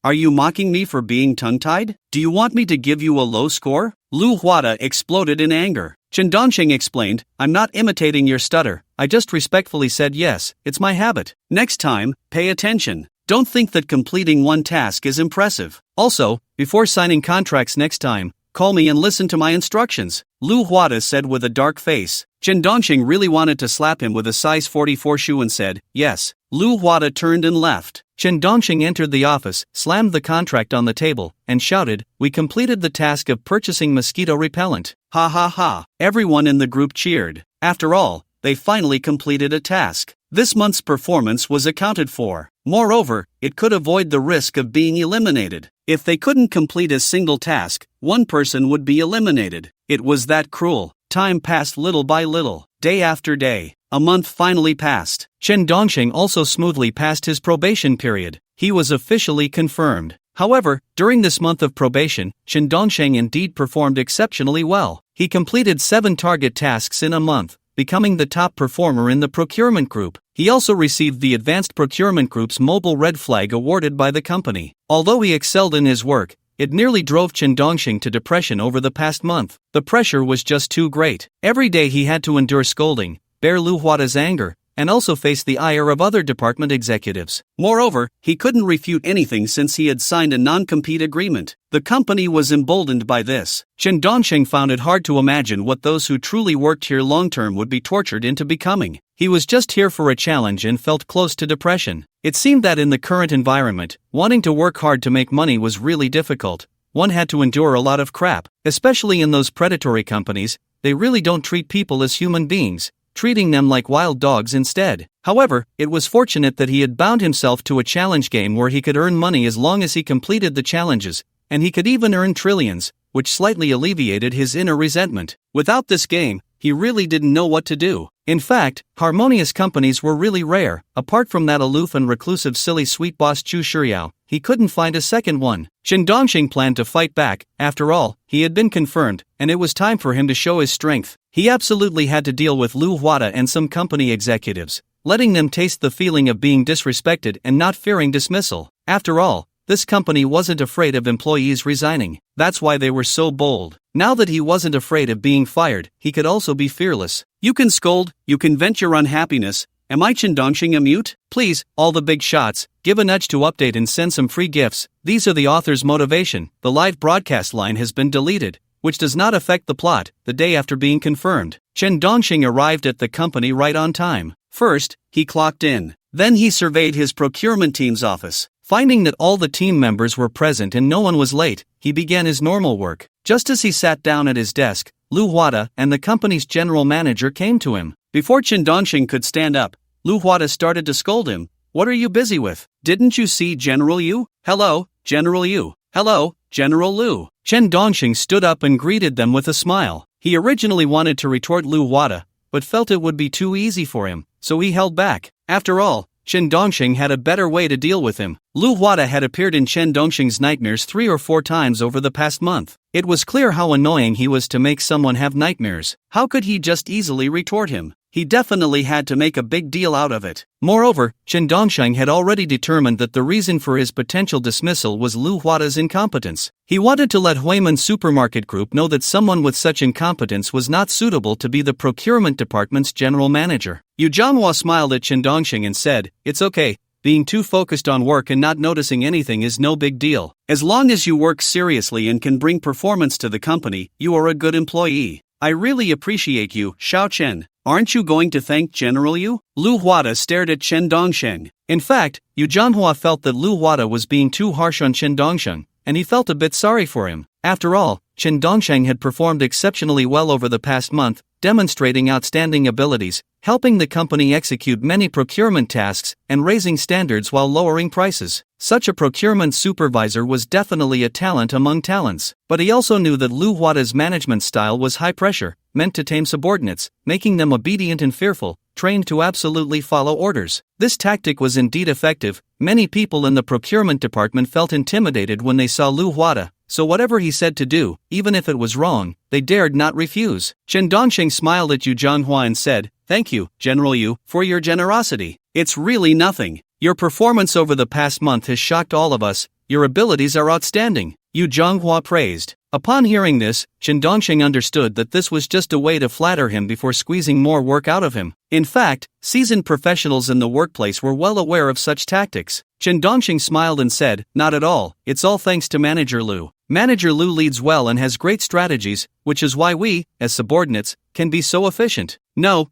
Are you mocking me for being tongue-tied? Do you want me to give you a low score?" Lu Huada exploded in anger. Shin Dongxing explained, "I'm not imitating your stutter. I just respectfully said yes, it's my habit. Next time, pay attention. Don't think that completing one task is impressive. Also, before signing contracts next time, call me and listen to my instructions," Lu Huada said with a dark face. Shin Dongxing really wanted to slap him with a size 44 shoe and said, "Yes." Lu Huada turned and left. Shin Dongxing entered the office, slammed the contract on the table, and shouted, "We completed the task of purchasing mosquito repellent." Ha ha ha. Everyone in the group cheered. After all, they finally completed a task. This month's performance was accounted for. Moreover, it could avoid the risk of being eliminated. If they couldn't complete a single task, one person would be eliminated. It was that cruel. Time passed little by little, day after day. A month finally passed. Shin Dongxing also smoothly passed his probation period. He was officially confirmed. However, during this month of probation, Shin Dongxing indeed performed exceptionally well. He completed 7 target tasks in a month, becoming the top performer in the procurement group. He also received the Advanced Procurement Group's Mobile Red Flag awarded by the company. Although he excelled in his work, it nearly drove Shin Dongxing to depression over the past month. The pressure was just too great. Every day he had to endure scolding, bear Lu Huada's anger, and also face the ire of other department executives. Moreover, he couldn't refute anything since he had signed a non-compete agreement. The company was emboldened by this. Shin Dongxing found it hard to imagine what those who truly worked here long-term would be tortured into becoming. He was just here for a challenge and felt close to depression. It seemed that in the current environment, wanting to work hard to make money was really difficult. One had to endure a lot of crap, especially in those predatory companies. They really don't treat people as human beings, treating them like wild dogs instead. However, it was fortunate that he had bound himself to a challenge game where he could earn money as long as he completed the challenges, and he could even earn trillions, which slightly alleviated his inner resentment. Without this game, he really didn't know what to do. In fact, harmonious companies were really rare. Apart from that aloof and reclusive silly sweet boss Chu Shiryao, he couldn't find a second one. Shin Dongxing planned to fight back. After all, he had been confirmed, and it was time for him to show his strength. He absolutely had to deal with Lu Huada and some company executives, letting them taste the feeling of being disrespected and not fearing dismissal. After all, this company wasn't afraid of employees resigning. That's why they were so bold. Now that he wasn't afraid of being fired, he could also be fearless. You can scold, you can vent your unhappiness. Am I Shin Dongxing a mute? Please, all the big shots, give a nudge to update and send some free gifts. These are the author's motivation. The live broadcast line has been deleted, which does not affect the plot. The day after being confirmed, Shin Dongxing arrived at the company right on time. First, he clocked in. Then he surveyed his procurement team's office. Finding that all the team members were present and no one was late, he began his normal work. Just as he sat down at his desk, Lu Huada and the company's general manager came to him. Before Shin Dongxing could stand up, Lu Huada started to scold him. What are you busy with? Didn't you see General Yu? Hello, General Yu. Hello, General Lu. Chen Dongxing stood up and greeted them with a smile. He originally wanted to retort Lu Huada, but felt it would be too easy for him, so he held back. After all, Chen Dongxing had a better way to deal with him. Lu Huada had appeared in Chen Dongxing's nightmares 3 or 4 times over the past month. It was clear how annoying he was to make someone have nightmares. How could he just easily retort him? He definitely had to make a big deal out of it. Moreover, Chen Dongxing had already determined that the reason for his potential dismissal was Lu Huada's incompetence. He wanted to let Huiman Supermarket Group know that someone with such incompetence was not suitable to be the procurement department's general manager. Yu Zhanghua smiled at Chen Dongxing and said, "It's okay. Being too focused on work and not noticing anything is no big deal. As long as you work seriously and can bring performance to the company, you are a good employee. I really appreciate you, Xiao Chen. Aren't you going to thank General Yu?" Lu Huada stared at Chen Dongxing. In fact, Yu Zhanghua felt that Lu Huada was being too harsh on Chen Dongxing, and he felt a bit sorry for him. After all, Chen Dongxing had performed exceptionally well over the past month, demonstrating outstanding abilities, helping the company execute many procurement tasks, and raising standards while lowering prices. Such a procurement supervisor was definitely a talent among talents. But he also knew that Lu Huada's management style was high pressure, meant to tame subordinates, making them obedient and fearful, trained to absolutely follow orders. This tactic was indeed effective. Many people in the procurement department felt intimidated when they saw Lu Huada, so whatever he said to do, even if it was wrong, they dared not refuse. Chen Dongxing smiled at Yu Zhanghua and said, "Thank you, General Yu, for your generosity. It's really nothing. Your performance over the past month has shocked all of us. Your abilities are outstanding," Yu Zhanghua praised. Upon hearing this, Chen Dongxing understood that this was just a way to flatter him before squeezing more work out of him. In fact, seasoned professionals in the workplace were well aware of such tactics. Chen Dongxing smiled and said, "Not at all, it's all thanks to Manager Lu. Manager Lu leads well and has great strategies, which is why we, as subordinates, can be so efficient." No,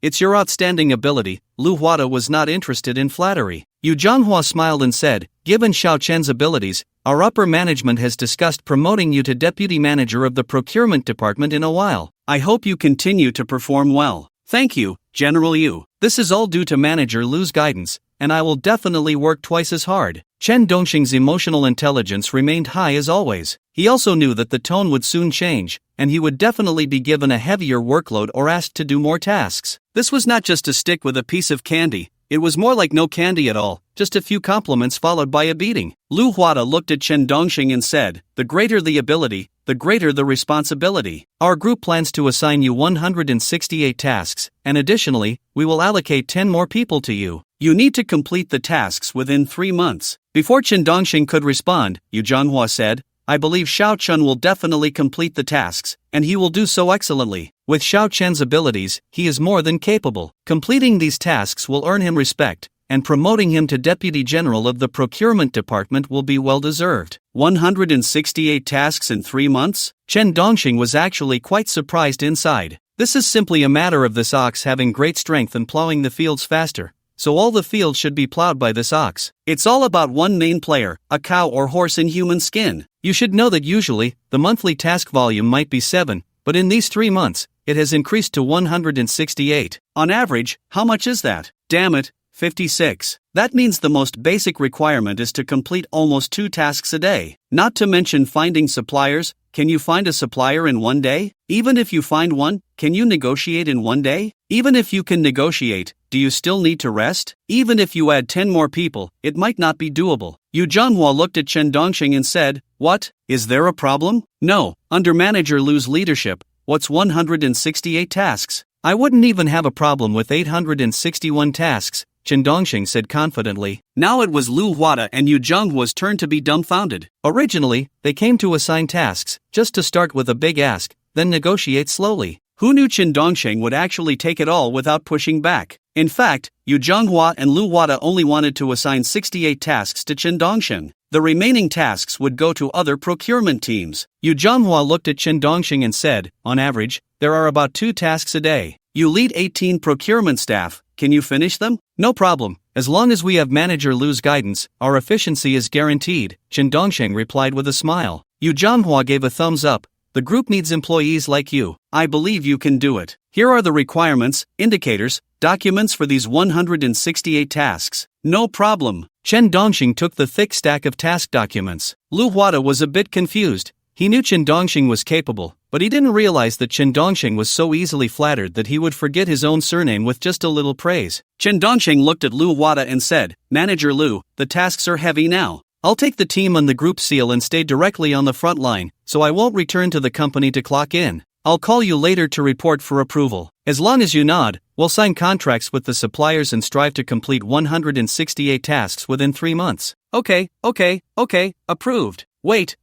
it's your outstanding ability." Lu Huada was not interested in flattery. Yu Zhanghua smiled and said, "Given Xiao Chen's abilities, our upper management has discussed promoting you to deputy manager of the procurement department in a while. I hope you continue to perform well." "Thank you, General Yu. This is all due to Manager Lu's guidance, and I will definitely work twice as hard." Chen Dongxing's emotional intelligence remained high as always. He also knew that the tone would soon change, and he would definitely be given a heavier workload or asked to do more tasks. This was not just a stick with a piece of candy. It was more like no candy at all, just a few compliments followed by a beating. Lu Huada looked at Chen Dongxing and said, "The greater the ability, the greater the responsibility. Our group plans to assign you 168 tasks, and additionally, we will allocate 10 more people to you. You need to complete the tasks within 3 months. Before Chen Dongxing could respond, Yu Zhanghua said, "I believe Xiao Chen will definitely complete the tasks, and he will do so excellently. With Xiao Chen's abilities, he is more than capable. Completing these tasks will earn him respect, and promoting him to Deputy General of the Procurement Department will be well deserved." 168 tasks in 3 months? Chen Dongxing was actually quite surprised inside. This is simply a matter of this ox having great strength and plowing the fields faster, so all the fields should be plowed by this ox. It's all about one main player, a cow or horse in human skin. You should know that usually, the monthly task volume might be 7, but in these 3 months, it has increased to 168. On average, how much is that? Damn it, 56. That means the most basic requirement is to complete almost 2 tasks a day. Not to mention finding suppliers. Can you find a supplier in 1 day? Even if you find one, can you negotiate in 1 day? Even if you can negotiate, do you still need to rest? Even if you add 10 more people, it might not be doable. Yu Zhanghua looked at Chen Dongxing and said, "What? Is there a problem?" "No, under Manager Lu's leadership, what's 168 tasks? I wouldn't even have a problem with 861 tasks," Chen Dongxing said confidently. Now it was Lu Huada and Yu Zhanghua's turn to be dumbfounded. Originally, they came to assign tasks, just to start with a big ask, then negotiate slowly. Who knew Chen Dongxing would actually take it all without pushing back? In fact, Yu Zhanghua and Lu Huada only wanted to assign 68 tasks to Chen Dongxing. The remaining tasks would go to other procurement teams. Yu Zhanghua looked at Chen Dongxing and said, "On average, there are about 2 tasks a day. You lead 18 procurement staff. Can you finish them?" "No problem. As long as we have Manager Lu's guidance, our efficiency is guaranteed," Chen Dongxing replied with a smile. Yu Zhanghua gave a thumbs up. "The group needs employees like you. I believe you can do it." Here are the requirements, indicators, documents for these 168 tasks. No problem. Chen Dongxing took the thick stack of task documents. Lu Huada was a bit confused. He knew Chen Dongxing was capable, but he didn't realize that Chen Dongxing was so easily flattered that he would forget his own surname with just a little praise. Chen Dongxing looked at Lu Huada and said, "Manager Lu, the tasks are heavy now. I'll take the team on the group seal and stay directly on the front line, so I won't return to the company to clock in. I'll call you later to report for approval. As long as you nod, we'll sign contracts with the suppliers and strive to complete 168 tasks within 3 months. Okay, approved. Wait.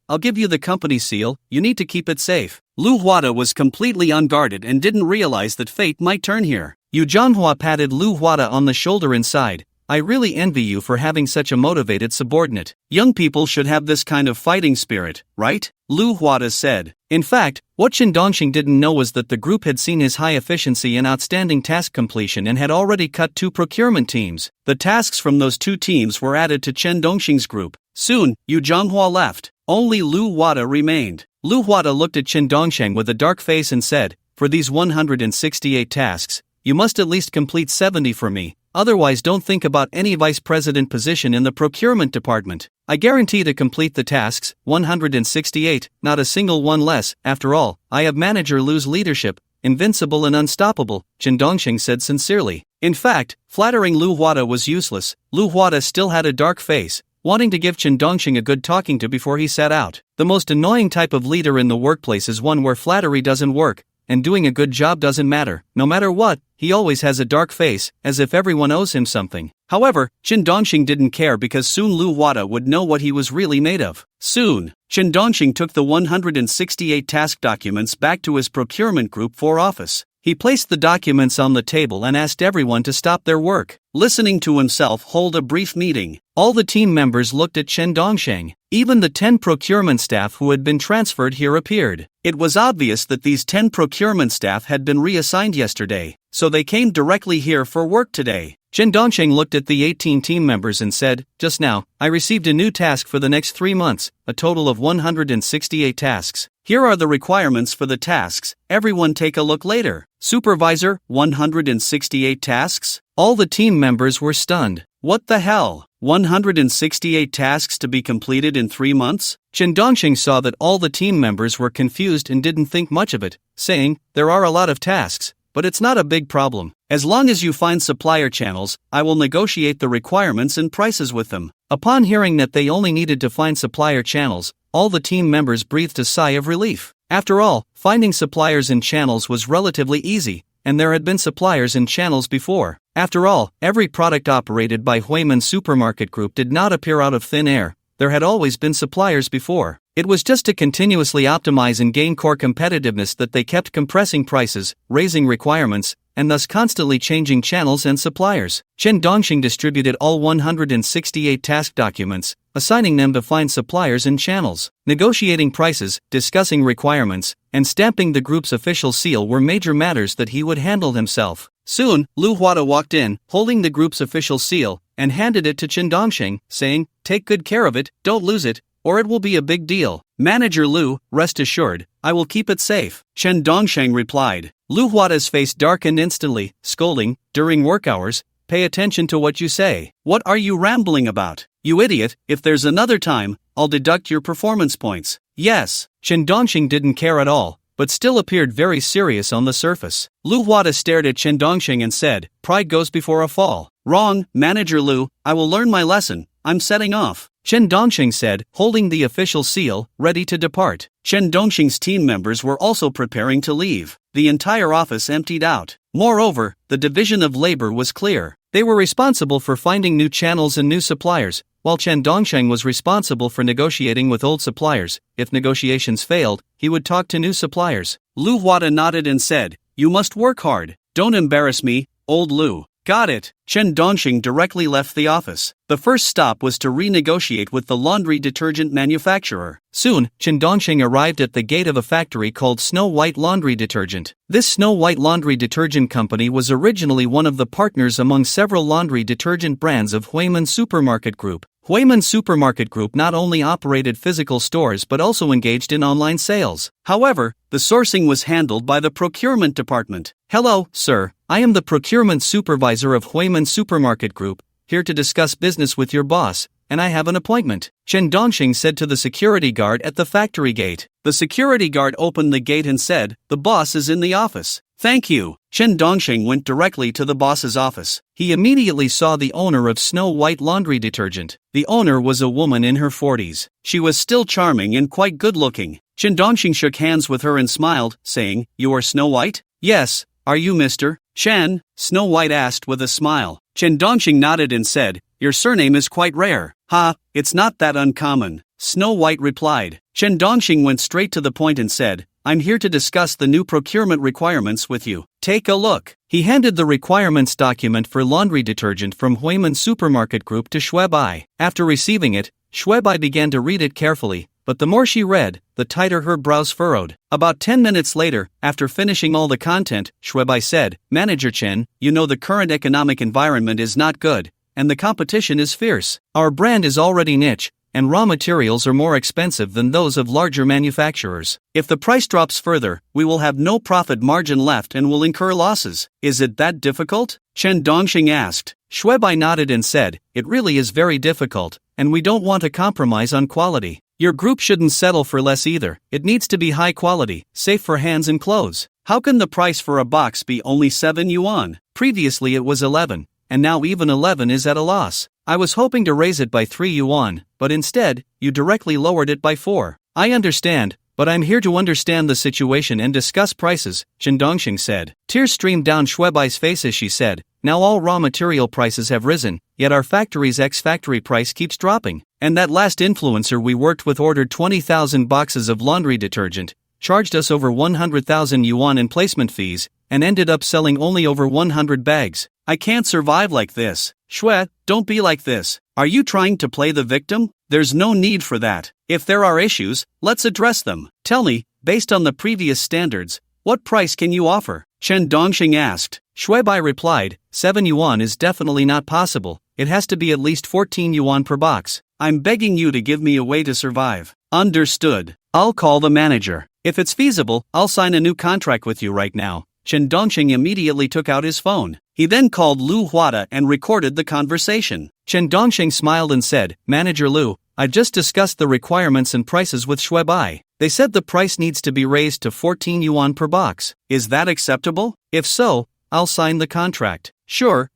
I'll give you the company seal, you need to keep it safe." Lu Huada was completely unguarded and didn't realize that fate might turn here. Yu Zhanghua patted Lu Huada on the shoulder and sighed. "I really envy you for having such a motivated subordinate. Young people should have this kind of fighting spirit, right?" Lu Huada said. In fact, what Chen Dongxing didn't know was that the group had seen his high efficiency and outstanding task completion and had already cut 2 procurement teams. The tasks from those 2 teams were added to Chen Dongxing's group. Soon, Yu Zhanghua left. Only Lu Huada remained. Lu Huada looked at Chen Dongxing with a dark face and said, "For these 168 tasks, you must at least complete 70 for me. Otherwise don't think about any vice president position in the procurement department. I guarantee to complete the tasks, 168, not a single one less. After all, I have Manager Lu's leadership, invincible and unstoppable," Chen Dongxing said sincerely. In fact, flattering Lu Huada was useless. Lu Huada still had a dark face, wanting to give Chen Dongxing a good talking to before he set out. The most annoying type of leader in the workplace is one where flattery doesn't work, and doing a good job doesn't matter. No matter what, he always has a dark face, as if everyone owes him something. However, Chen Dongxing didn't care because soon Lu Huada would know what he was really made of. Soon, Chen Dongxing took the 168 task documents back to his procurement group 4 office. He placed the documents on the table and asked everyone to stop their work. Listening to himself hold a brief meeting, all the team members looked at Chen Dongxing. Even the 10 procurement staff who had been transferred here appeared. It was obvious that these 10 procurement staff had been reassigned yesterday, so they came directly here for work today. Chen Dongxing looked at the 18 team members and said, "Just now, I received a new task for the next 3 months, a total of 168 tasks. Here are the requirements for the tasks, everyone take a look later." "Supervisor, 168 tasks?" All the team members were stunned. What the hell? 168 tasks to be completed in 3 months? Chen Dongxing saw that all the team members were confused and didn't think much of it, saying, "There are a lot of tasks, but it's not a big problem. As long as you find supplier channels, I will negotiate the requirements and prices with them." Upon hearing that they only needed to find supplier channels, all the team members breathed a sigh of relief. After all, finding suppliers and channels was relatively easy, and there had been suppliers and channels before. After all, every product operated by Huiman Supermarket Group did not appear out of thin air. There had always been suppliers before. It was just to continuously optimize and gain core competitiveness that they kept compressing prices, raising requirements, and thus constantly changing channels and suppliers. Chen Dongxing distributed all 168 task documents, assigning them to find suppliers and channels. Negotiating prices, discussing requirements, and stamping the group's official seal were major matters that he would handle himself. Soon, Lu Huada walked in, holding the group's official seal, and handed it to Chen Dongxing, saying, "Take good care of it, don't lose it, or it will be a big deal." "Manager Lu, rest assured, I will keep it safe," Chen Dongxing replied. Lu Huada's face darkened instantly, scolding, "During work hours, pay attention to what you say. What are you rambling about? You idiot, if there's another time, I'll deduct your performance points." "Yes." Chen Dongxing didn't care at all, but still appeared very serious on the surface. Lu Huada stared at Chen Dongxing and said, "Pride goes before a fall." "Wrong, Manager Lu, I will learn my lesson, I'm setting off," Chen Dongxing said, holding the official seal, ready to depart. Chen Dongxing's team members were also preparing to leave. The entire office emptied out. Moreover, the division of labor was clear. They were responsible for finding new channels and new suppliers, while Chen Dongxing was responsible for negotiating with old suppliers. If negotiations failed, he would talk to new suppliers. Lu Huada nodded and said, "You must work hard. Don't embarrass me, old Lu." "Got it." Chen Dongxing directly left the office. The first stop was to renegotiate with the laundry detergent manufacturer. Soon, Chen Dongxing arrived at the gate of a factory called Snow White Laundry Detergent. This Snow White Laundry Detergent Company was originally one of the partners among several laundry detergent brands of Huiman Supermarket Group. Huiman Supermarket Group not only operated physical stores but also engaged in online sales. However, the sourcing was handled by the procurement department. Hello, sir. I am the procurement supervisor of Huiman Supermarket Group, here to discuss business with your boss, and I have an appointment, Chen Dongxing said to the security guard at the factory gate. The security guard opened the gate and said, "The boss is in the office." "Thank you." Chen Dongxing went directly to the boss's office. He immediately saw the owner of Snow White laundry detergent. The owner was a woman in her 40s. She was still charming and quite good-looking. Chen Dongxing shook hands with her and smiled, saying, "You are Snow White?" "Yes. Are you Mr. Chen?" Snow White asked with a smile. Chen Dongxing nodded and said, "Your surname is quite rare." "Ha, it's not that uncommon," Snow White replied. Chen Dongxing went straight to the point and said, "I'm here to discuss the new procurement requirements with you. Take a look." He handed the requirements document for laundry detergent from Huiman Supermarket Group to Shuebai. After receiving it, Shuebai began to read it carefully, but the more she read, the tighter her brows furrowed. About 10 minutes later, after finishing all the content, Shuebai said, "Manager Chen, you know the current economic environment is not good, and the competition is fierce. Our brand is already niche, and raw materials are more expensive than those of larger manufacturers. If the price drops further, we will have no profit margin left and will incur losses. Is it that difficult?" Chen Dongxing asked. Shuebai nodded and said, "It really is very difficult, and we don't want to compromise on quality. Your group shouldn't settle for less either. It needs to be high quality, safe for hands and clothes. How can the price for a box be only 7 yuan? Previously it was 11, and now even 11 is at a loss. I was hoping to raise it by 3 yuan, but instead, you directly lowered it by 4. I understand, but I'm here to understand the situation and discuss prices," Chen Dongxing said. Tears streamed down Shuebai's face as she said, "Now all raw material prices have risen, yet our factory's ex-factory price keeps dropping. And that last influencer we worked with ordered 20,000 boxes of laundry detergent, charged us over 100,000 yuan in placement fees, and ended up selling only over 100 bags. I can't survive like this. Shui, don't be like this. Are you trying to play the victim? There's no need for that. If there are issues, let's address them. Tell me, based on the previous standards, what price can you offer?" Chen Dongxing asked. Shuebai replied, 7 yuan is definitely not possible. It has to be at least 14 yuan per box. I'm begging you to give me a way to survive. Understood. I'll call the manager. If it's feasible, I'll sign a new contract with you right now. Chen Dongxing immediately took out his phone. He then called Lu Huada and recorded the conversation. Chen Dongxing smiled and said, "Manager Lu, I just discussed the requirements and prices with Shuebai. They said the price needs to be raised to 14 yuan per box. Is that acceptable? If so, I'll sign the contract." Sure.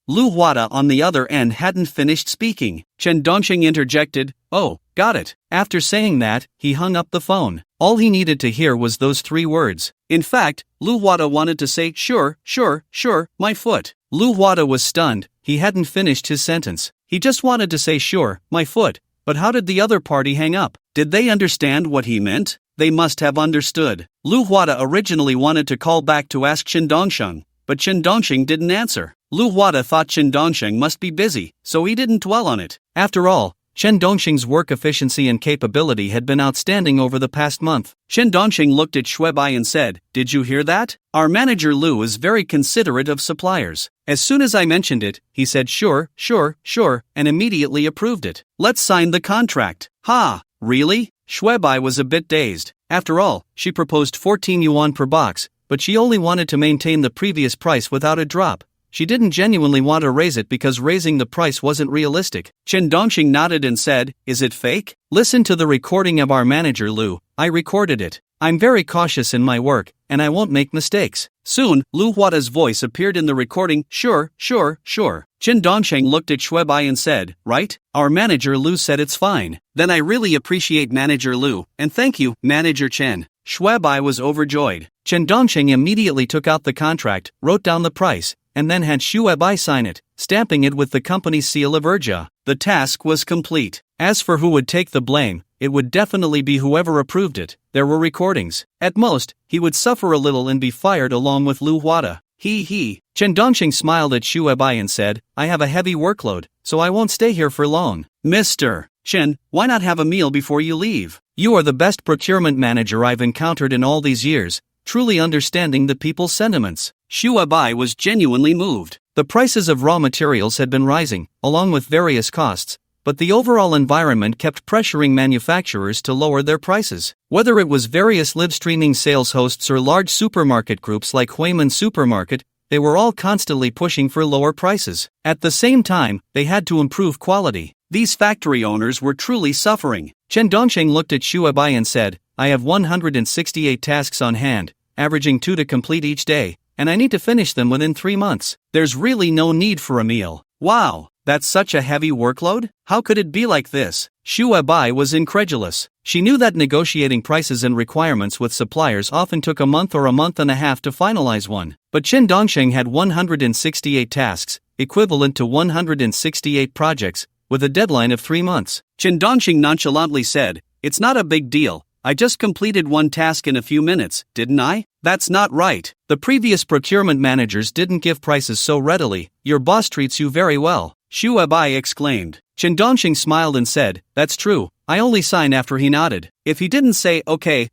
Lu Huada on the other end hadn't finished speaking. Chen Dongxing interjected, "Oh, got it." After saying that, he hung up the phone. All he needed to hear was those 3 words. In fact, Lu Huada wanted to say, sure, my foot. Lu Huada was stunned. He hadn't finished his sentence. He just wanted to say sure, my foot. But how did the other party hang up? Did they understand what he meant? They must have understood. Lu Huada originally wanted to call back to ask Chen Dongxing, but Chen Dongxing didn't answer. Lu Huada thought Chen Dongxing must be busy, so he didn't dwell on it. After all, Chen Dongxing's work efficiency and capability had been outstanding over the past month. Chen Dongxing looked at Shuebai and said, "Did you hear that? Our manager Lu is very considerate of suppliers. As soon as I mentioned it, he said sure, and immediately approved it. Let's sign the contract." "Ha, really?" Shuebai was a bit dazed. After all, she proposed 14 yuan per box, but she only wanted to maintain the previous price without a drop. She didn't genuinely want to raise it because raising the price wasn't realistic. Chen Dongxing nodded and said, "Is it fake? Listen to the recording of our manager Lu. I recorded it. I'm very cautious in my work, and I won't make mistakes." Soon, Lu Huada's voice appeared in the recording, sure. Chen Dongxing looked at Shuebai and said, "Right? Our manager Lu said it's fine. Then I really appreciate Manager Lu, and thank you, Manager Chen." Shuebai was overjoyed. Chen Dongxing immediately took out the contract, wrote down the price, and then had Shuebai sign it, stamping it with the company's seal of Urja. The task was complete. As for who would take the blame, it would definitely be whoever approved it. There were recordings. At most, he would suffer a little and be fired along with Lu Huada. Chen Dongxing smiled at Shuebai and said, "I have a heavy workload, so I won't stay here for long. Mr. Chen, why not have a meal before you leave? You are the best procurement manager I've encountered in all these years, truly understanding the people's sentiments." Shuebai was genuinely moved. The prices of raw materials had been rising, along with various costs, but the overall environment kept pressuring manufacturers to lower their prices. Whether it was various live streaming sales hosts or large supermarket groups like Huiman Supermarket, they were all constantly pushing for lower prices. At the same time, they had to improve quality. These factory owners were truly suffering. Chen Dongsheng looked at Xu Abai and said, I have 168 tasks on hand, averaging 2 to complete each day, and I need to finish them within 3 months. There's really no need for a meal. Wow, that's such a heavy workload? How could it be like this? Xu Abai was incredulous. She knew that negotiating prices and requirements with suppliers often took a month or a month and a half to finalize one. But Chen Dongsheng had 168 tasks, equivalent to 168 projects, with a deadline of 3 months. Chen Dongsheng nonchalantly said, It's not a big deal. I just completed one task in a few minutes, didn't I? That's not right. The previous procurement managers didn't give prices so readily. Your boss treats you very well, Xu Abai exclaimed. Chen Dongsheng smiled and said, That's true. I only sign after he nodded. If he didn't say, okay,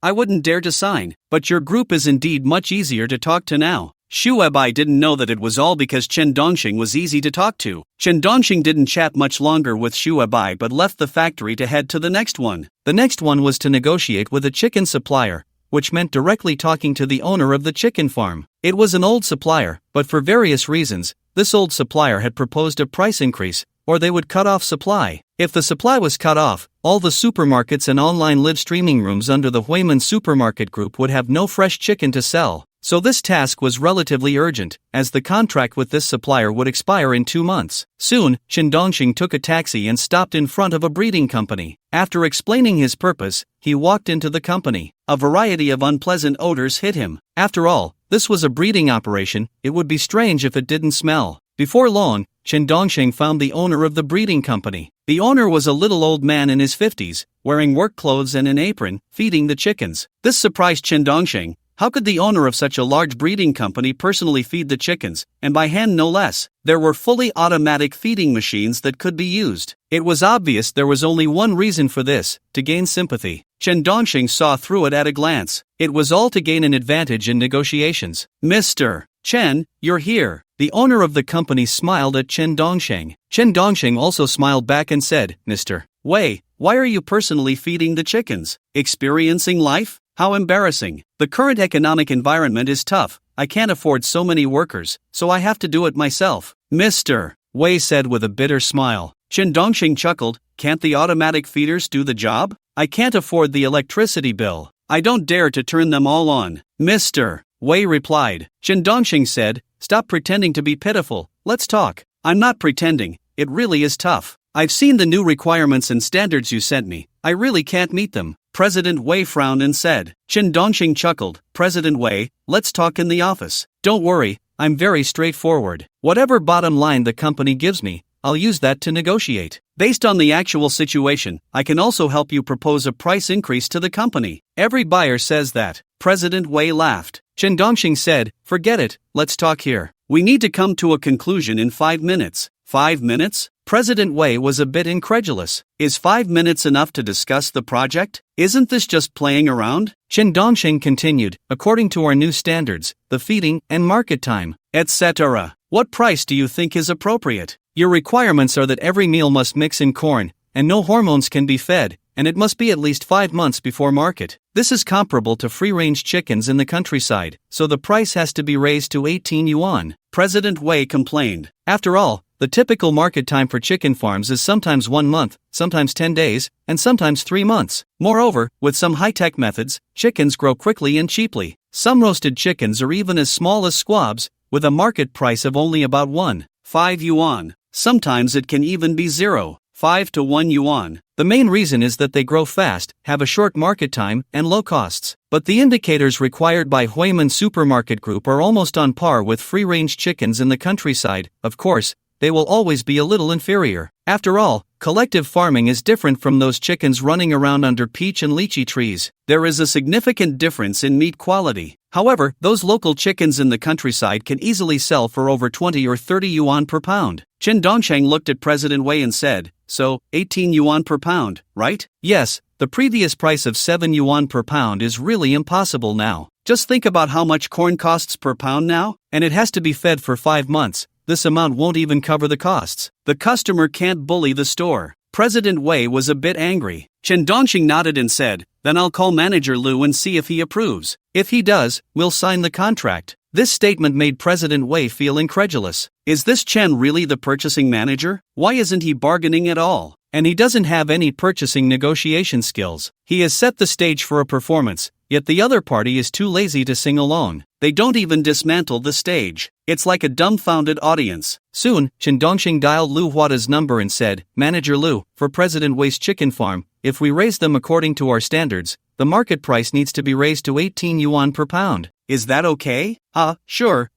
I wouldn't dare to sign. But your group is indeed much easier to talk to now. Xu Abai didn't know that it was all because Chen Dongsheng was easy to talk to. Chen Dongsheng didn't chat much longer with Xu Abai but left the factory to head to the next one. The next one was to negotiate with a chicken supplier, which meant directly talking to the owner of the chicken farm. It was an old supplier, but for various reasons, this old supplier had proposed a price increase, or they would cut off supply. If the supply was cut off, all the supermarkets and online live streaming rooms under the Huiman Supermarket Group would have no fresh chicken to sell. So this task was relatively urgent, as the contract with this supplier would expire in 2 months. Soon, Chen Dongsheng took a taxi and stopped in front of a breeding company. After explaining his purpose, he walked into the company. A variety of unpleasant odors hit him. After all, this was a breeding operation, it would be strange if it didn't smell. Before long, Chen Dongsheng found the owner of the breeding company. The owner was a little old man in his 50s, wearing work clothes and an apron, feeding the chickens. This surprised Chen Dongsheng. How could the owner of such a large breeding company personally feed the chickens, and by hand no less? There were fully automatic feeding machines that could be used. It was obvious there was only one reason for this, to gain sympathy. Chen Dongsheng saw through it at a glance. It was all to gain an advantage in negotiations. Mr. Chen, you're here. The owner of the company smiled at Chen Dongsheng. Chen Dongsheng also smiled back and said, Mr. Wei, why are you personally feeding the chickens? Experiencing life? How embarrassing. The current economic environment is tough. I can't afford so many workers, so I have to do it myself. Mr. Wei said with a bitter smile. Chen Dongsheng chuckled, Can't the automatic feeders do the job? I can't afford the electricity bill. I don't dare to turn them all on. Mr. Wei replied. Chen Dongsheng said, Stop pretending to be pitiful. Let's talk. I'm not pretending. It really is tough. I've seen the new requirements and standards you sent me. I really can't meet them. President Wei frowned and said. Chen Dongsheng chuckled. President Wei, let's talk in the office. Don't worry, I'm very straightforward. Whatever bottom line the company gives me, I'll use that to negotiate. Based on the actual situation, I can also help you propose a price increase to the company. Every buyer says that. President Wei laughed. Chen Dongsheng said, Forget it, let's talk here. We need to come to a conclusion in 5 minutes. 5 minutes? President Wei was a bit incredulous. Is 5 minutes enough to discuss the project? Isn't this just playing around? Chen Dongsheng continued, According to our new standards, the feeding and market time, etc., what price do you think is appropriate? Your requirements are that every meal must mix in corn, and no hormones can be fed, and it must be at least 5 months before market. This is comparable to free-range chickens in the countryside, so the price has to be raised to 18 yuan. President Wei complained. After all, the typical market time for chicken farms is sometimes 1 month, sometimes 10 days, and sometimes 3 months. Moreover, with some high-tech methods, chickens grow quickly and cheaply. Some roasted chickens are even as small as squabs, with a market price of only about 1.5 yuan. Sometimes it can even be 0.5 to 1 yuan. The main reason is that they grow fast, have a short market time, and low costs. But the indicators required by Huiman Supermarket Group are almost on par with free-range chickens in the countryside. Of course, they will always be a little inferior. After all, collective farming is different from those chickens running around under peach and lychee trees. There is a significant difference in meat quality. However, those local chickens in the countryside can easily sell for over 20 or 30 yuan per pound. Chen Dongsheng looked at President Wei and said, So, 18 yuan per pound, right? Yes, the previous price of 7 yuan per pound is really impossible now. Just think about how much corn costs per pound now, and it has to be fed for 5 months. This amount won't even cover the costs. The customer can't bully the store. President Wei was a bit angry. Chen Dongxing nodded and said, "Then I'll call Manager Lu and see if he approves. If he does, we'll sign the contract." This statement made President Wei feel incredulous. Is this Chen really the purchasing manager? Why isn't he bargaining at all? And he doesn't have any purchasing negotiation skills. He has set the stage for a performance, yet the other party is too lazy to sing along. They don't even dismantle the stage. It's like a dumbfounded audience. Soon, Chen Dongxing dialed Lu Huada's number and said, "Manager Lu, for President Wei's chicken farm, if we raise them according to our standards, the market price needs to be raised to 18 yuan per pound. Is that okay?" Sure.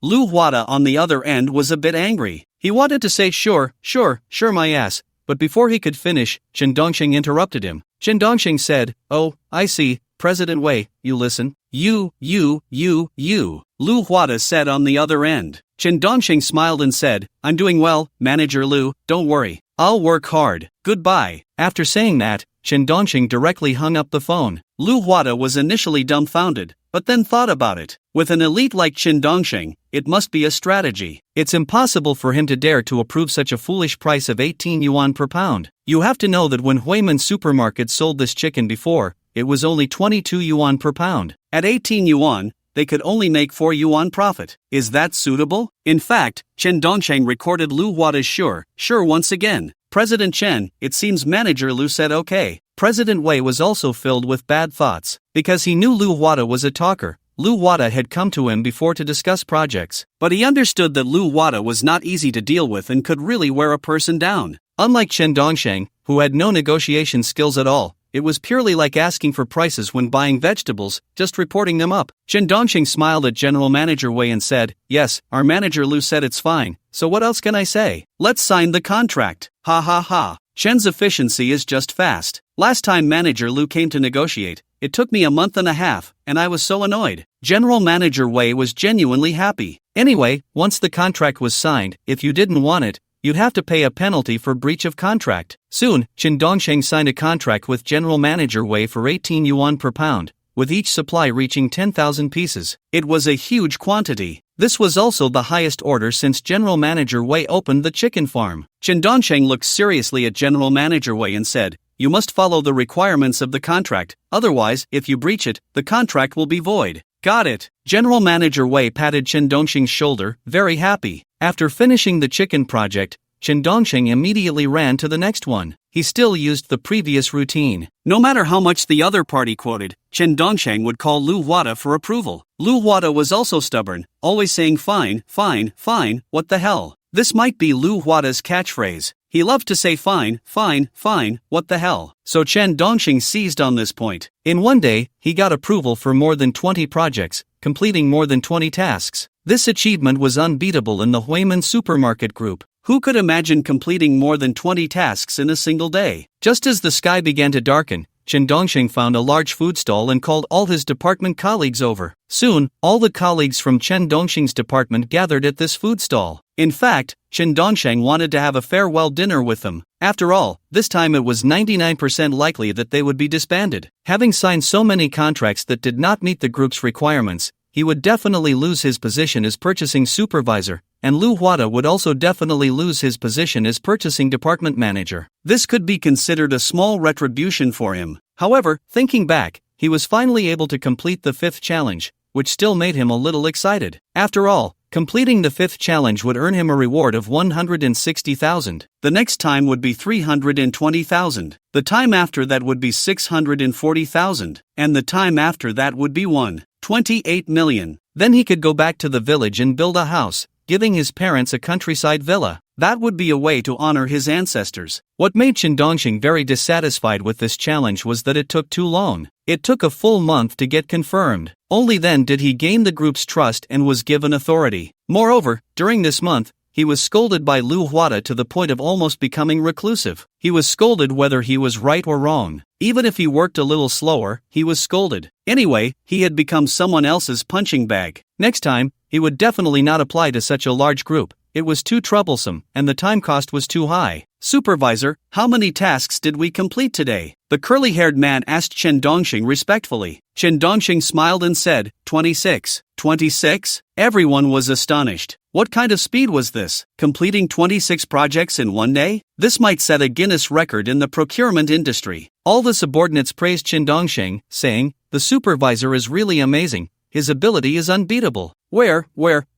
Lu Huada on the other end was a bit angry. He wanted to say sure my ass, but before he could finish, Chen Dongxing interrupted him. Chen Dongxing said, "Oh, I see, President Wei, you listen." You. Lu Huada said on the other end. Chen Dongxing smiled and said, "I'm doing well, Manager Lu, don't worry. I'll work hard. Goodbye." After saying that, Chen Dongxing directly hung up the phone. Lu Huada was initially dumbfounded, but then thought about it. With an elite like Chen Dongxing, it must be a strategy. It's impossible for him to dare to approve such a foolish price of 18 yuan per pound. You have to know that when Huiman Supermarket sold this chicken before, it was only 22 yuan per pound. At 18 yuan, they could only make 4 yuan profit. Is that suitable? In fact, Chen Dongxing recorded Lu Huada's sure once again. President Chen, it seems Manager Lu said okay. President Wei was also filled with bad thoughts. Because he knew Lu Huada was a talker, Lu Huada had come to him before to discuss projects. But he understood that Lu Huada was not easy to deal with and could really wear a person down. Unlike Chen Dongxing, who had no negotiation skills at all, it was purely like asking for prices when buying vegetables, just reporting them up. Chen Dongxing smiled at General Manager Wei and said, "Yes, our Manager Lu said it's fine, so what else can I say? Let's sign the contract." Ha. Chen's efficiency is just fast. Last time Manager Lu came to negotiate, it took me a month and a half, and I was so annoyed. General Manager Wei was genuinely happy. Anyway, once the contract was signed, if you didn't want it, you'd have to pay a penalty for breach of contract. Soon, Chen Dongxing signed a contract with General Manager Wei for 18 yuan per pound, with each supply reaching 10,000 pieces. It was a huge quantity. This was also the highest order since General Manager Wei opened the chicken farm. Chen Dongxing looked seriously at General Manager Wei and said, "You must follow the requirements of the contract, otherwise, if you breach it, the contract will be void." Got it. General Manager Wei patted Chen Dongxing's shoulder, very happy. After finishing the chicken project, Chen Dongxing immediately ran to the next one. He still used the previous routine. No matter how much the other party quoted, Chen Dongxing would call Lu Huada for approval. Lu Huada was also stubborn, always saying fine, what the hell. This might be Lu Huada's catchphrase. He loved to say fine, what the hell. So Chen Dongxing seized on this point. In one day, he got approval for more than 20 projects, completing more than 20 tasks. This achievement was unbeatable in the Huiman Supermarket Group. Who could imagine completing more than 20 tasks in a single day? Just as the sky began to darken, Chen Dongxing found a large food stall and called all his department colleagues over. Soon, all the colleagues from Chen Dongxing's department gathered at this food stall. In fact, Chen Dongxing wanted to have a farewell dinner with them. After all, this time it was 99% likely that they would be disbanded. Having signed so many contracts that did not meet the group's requirements, he would definitely lose his position as purchasing supervisor, and Lu Huada would also definitely lose his position as purchasing department manager. This could be considered a small retribution for him. However, thinking back, he was finally able to complete the 5th challenge, which still made him a little excited. After all, completing the 5th challenge would earn him a reward of 160,000. The next time would be 320,000. The time after that would be 640,000. And the time after that would be 1.28 million. Then he could go back to the village and build a house, giving his parents a countryside villa. That would be a way to honor his ancestors. What made Chen Dongxing very dissatisfied with this challenge was that it took too long. It took a full month to get confirmed. Only then did he gain the group's trust and was given authority. Moreover, during this month, he was scolded by Lu Huada to the point of almost becoming reclusive. He was scolded whether he was right or wrong. Even if he worked a little slower, he was scolded. Anyway, he had become someone else's punching bag. Next time, he would definitely not apply to such a large group. It was too troublesome, and the time cost was too high. "Supervisor, how many tasks did we complete today?" the curly-haired man asked Chen Dongxing respectfully. Chen Dongxing smiled and said, 26. 26? Everyone was astonished. What kind of speed was this? Completing 26 projects in one day? This might set a Guinness record in the procurement industry. All the subordinates praised Qin Dongsheng, saying, "The supervisor is really amazing. His ability is unbeatable." Where,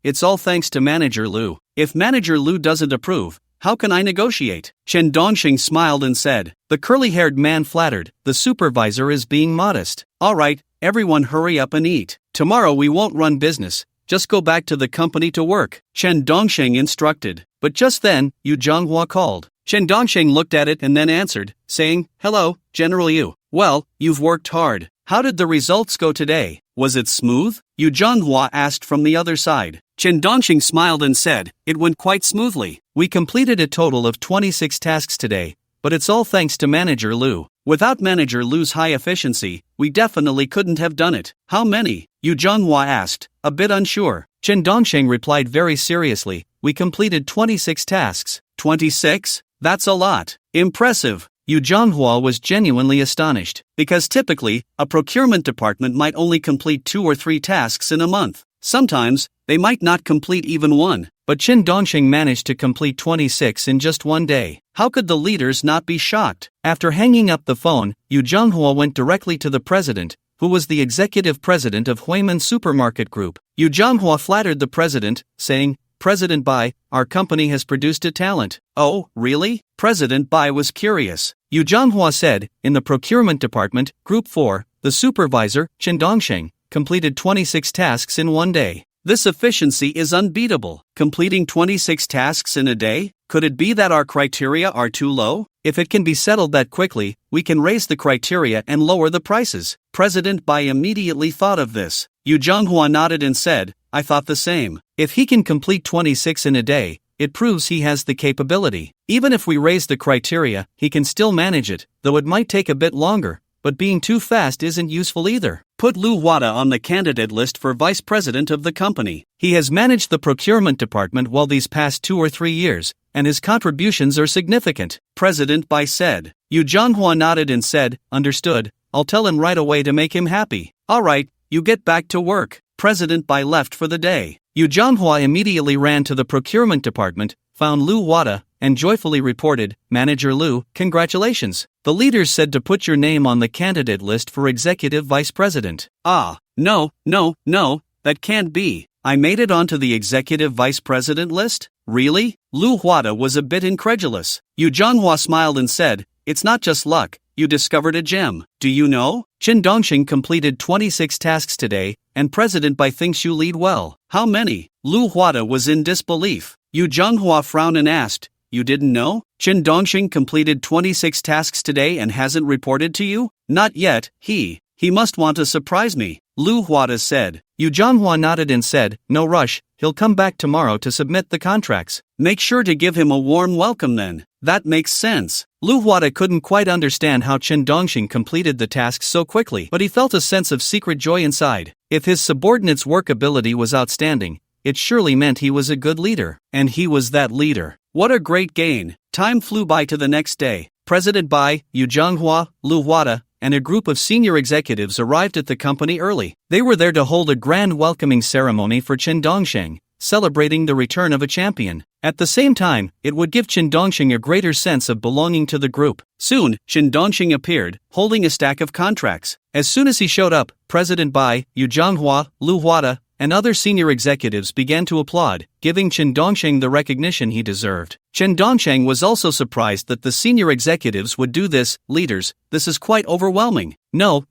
it's all thanks to Manager Lu. If Manager Lu doesn't approve, how can I negotiate? Qin Dongsheng smiled and said. The curly-haired man flattered, "The supervisor is being modest. All right, everyone hurry up and eat. Tomorrow we won't run business. Just go back to the company to work," Qin Dongsheng instructed. But just then, Yu Zhonghua called. Qin Dongsheng looked at it and then answered, saying, "Hello, General Yu. Well, you've worked hard. How did the results go today? Was it smooth?" Yu Zhonghua asked from the other side. Qin Dongsheng smiled and said, "It went quite smoothly. We completed a total of 26 tasks today, but it's all thanks to Manager Lu. Without Manager Lu's high efficiency, we definitely couldn't have done it." "How many?" Yu Zhonghua asked, a bit unsure. Qin Dongsheng replied very seriously, "We completed 26 tasks." 26? That's a lot. Impressive. Yu Zhonghua was genuinely astonished, because typically, a procurement department might only complete 2 or 3 tasks in a month. Sometimes, they might not complete even one, but Qin Dongsheng managed to complete 26 in just one day. How could the leaders not be shocked? After hanging up the phone, Yu Zhonghua went directly to the president, who was the executive president of Huiman Supermarket Group. Yu Zhonghua flattered the president, saying, "President Bai, our company has produced a talent." "Oh, really?" President Bai was curious. Yu Zhonghua said, "In the procurement department, Group 4, the supervisor, Qin Dongsheng, completed 26 tasks in one day. This efficiency is unbeatable. Completing 26 tasks in a day? Could it be that our criteria are too low? If it can be settled that quickly, we can raise the criteria and lower the prices." President Bai immediately thought of this. Yu Zhonghua nodded and said, "I thought the same. If he can complete 26 in a day, it proves he has the capability. Even if we raise the criteria, he can still manage it, though it might take a bit longer, but being too fast isn't useful either. Put Lu Wada on the candidate list for vice president of the company. He has managed the procurement department well these past 2 or 3 years, and his contributions are significant," President Bai said. Yu Zhonghua nodded and said, "Understood, I'll tell him right away to make him happy." "All right, you get back to work." President Bai left for the day. Yu Zhonghua immediately ran to the procurement department, found Lu Wada, and joyfully reported, "Manager Lu, congratulations. The leaders said to put your name on the candidate list for executive vice president." "Ah, no, that can't be. I made it onto the executive vice president list? Really?" Lu Wada was a bit incredulous. Yu Zhonghua smiled and said, "It's not just luck. You discovered a gem. Do you know? Qin Dongsheng completed 26 tasks today, and President Bai thinks you lead well." "How many?" Lu Wada was in disbelief. Yu Zhonghua frowned and asked, "You didn't know? Qin Dongsheng completed 26 tasks today and hasn't reported to you?" "Not yet. He must want to surprise me," Lu Wada said. Yu Zhonghua nodded and said, "No rush, he'll come back tomorrow to submit the contracts. Make sure to give him a warm welcome then." "That makes sense." Lu Wada couldn't quite understand how Qin Dongsheng completed the tasks so quickly, but he felt a sense of secret joy inside. If his subordinate's work ability was outstanding, it surely meant he was a good leader. And he was that leader. What a great gain. Time flew by to the next day. President Bai, Yu Zhonghua, Lu Wada, and a group of senior executives arrived at the company early. They were there to hold a grand welcoming ceremony for Qin Dongsheng, celebrating the return of a champion. At the same time, it would give Qin Dongsheng a greater sense of belonging to the group. Soon, Qin Dongsheng appeared, holding a stack of contracts. As soon as he showed up, President Bai, Yu Zhonghua, Lu Wada, and other senior executives began to applaud, giving Qin Dongsheng the recognition he deserved. Qin Dongsheng was also surprised that the senior executives would do this. "Leaders, this is quite overwhelming." No.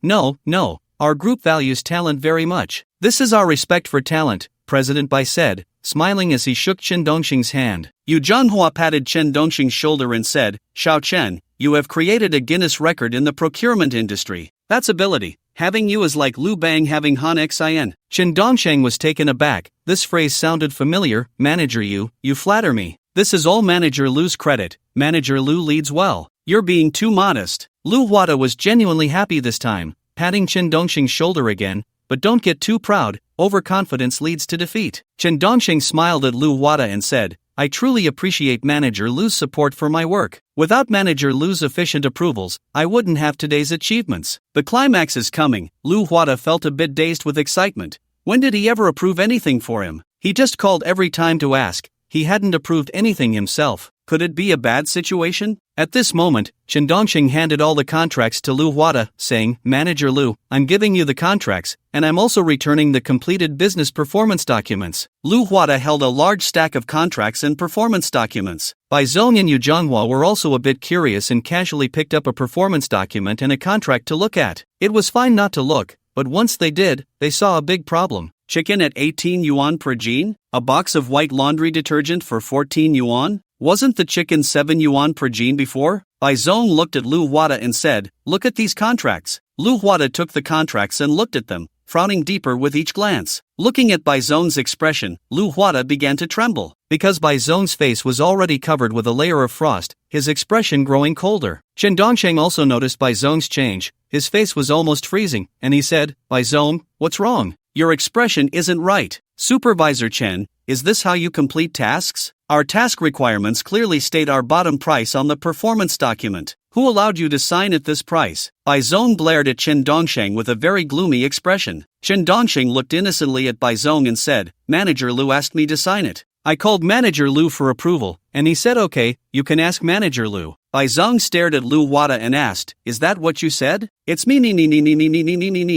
Our group values talent very much. This is our respect for talent," President Bai said, smiling as he shook Qin Dongsheng's hand. Yu Zhonghua patted Qin Dongsheng's shoulder and said, "Xiao Chen, you have created a Guinness record in the procurement industry. That's ability. Having you is like Lu Bang having Han Xin." Qin Dongsheng was taken aback. This phrase sounded familiar. "Manager you flatter me." "This is all Manager Lu's credit. Manager Lu leads well. You're being too modest." Lu Wada was genuinely happy this time, patting Qin Dongsheng's shoulder again. "But don't get too proud, overconfidence leads to defeat." Qin Dongsheng smiled at Lu Wada and said, "I truly appreciate Manager Lu's support for my work. Without Manager Lu's efficient approvals, I wouldn't have today's achievements." The climax is coming. Lu Wada felt a bit dazed with excitement. When did he ever approve anything for him? He just called every time to ask. He hadn't approved anything himself. Could it be a bad situation? At this moment, Chen Dongxing handed all the contracts to Lu Huada, saying, "Manager Lu, I'm giving you the contracts, and I'm also returning the completed business performance documents." Lu Huada held a large stack of contracts and performance documents. Bai Zong and Yu Zhonghua were also a bit curious and casually picked up a performance document and a contract to look at. It was fine not to look, but once they did, they saw a big problem. Chicken at 18 yuan per jean? A box of white laundry detergent for 14 yuan? Wasn't the chicken 7 yuan per jean before? Bai Zong looked at Lu Huada and said, "Look at these contracts." Lu Huada took the contracts and looked at them, frowning deeper with each glance. Looking at Bai Zong's expression, Lu Huada began to tremble. Because Bai Zong's face was already covered with a layer of frost, his expression growing colder. Chen Dongxing also noticed Bai Zong's change. His face was almost freezing, and he said, "Bai Zong, what's wrong? Your expression isn't right." "Supervisor Chen, is this how you complete tasks? Our task requirements clearly state our bottom price on the performance document. Who allowed you to sign at this price?" Bai Zong glared at Chen Dongxing with a very gloomy expression. Chen Dongxing looked innocently at Bai Zong and said, "Manager Lu asked me to sign it. I called Manager Lu for approval, and he said okay, you can ask Manager Lu." Bai Zong stared at Lu Huada and asked, "Is that what you said?" "It's me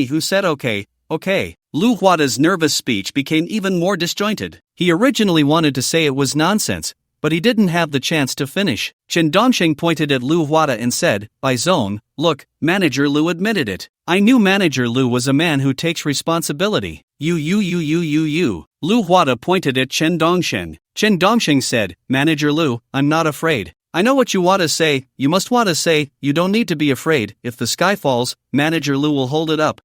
who said okay. Lu Huada's nervous speech became even more disjointed. He originally wanted to say it was nonsense, but he didn't have the chance to finish. Chen Dongxing pointed at Lu Huada and said, "Bai Zong, look, Manager Lu admitted it. I knew Manager Lu was a man who takes responsibility." You. Lu Huada pointed at Chen Dongxing. Chen Dongxing said, "Manager Lu, I'm not afraid. I know what you want to say, you must want to say, you don't need to be afraid, if the sky falls, Manager Lu will hold it up."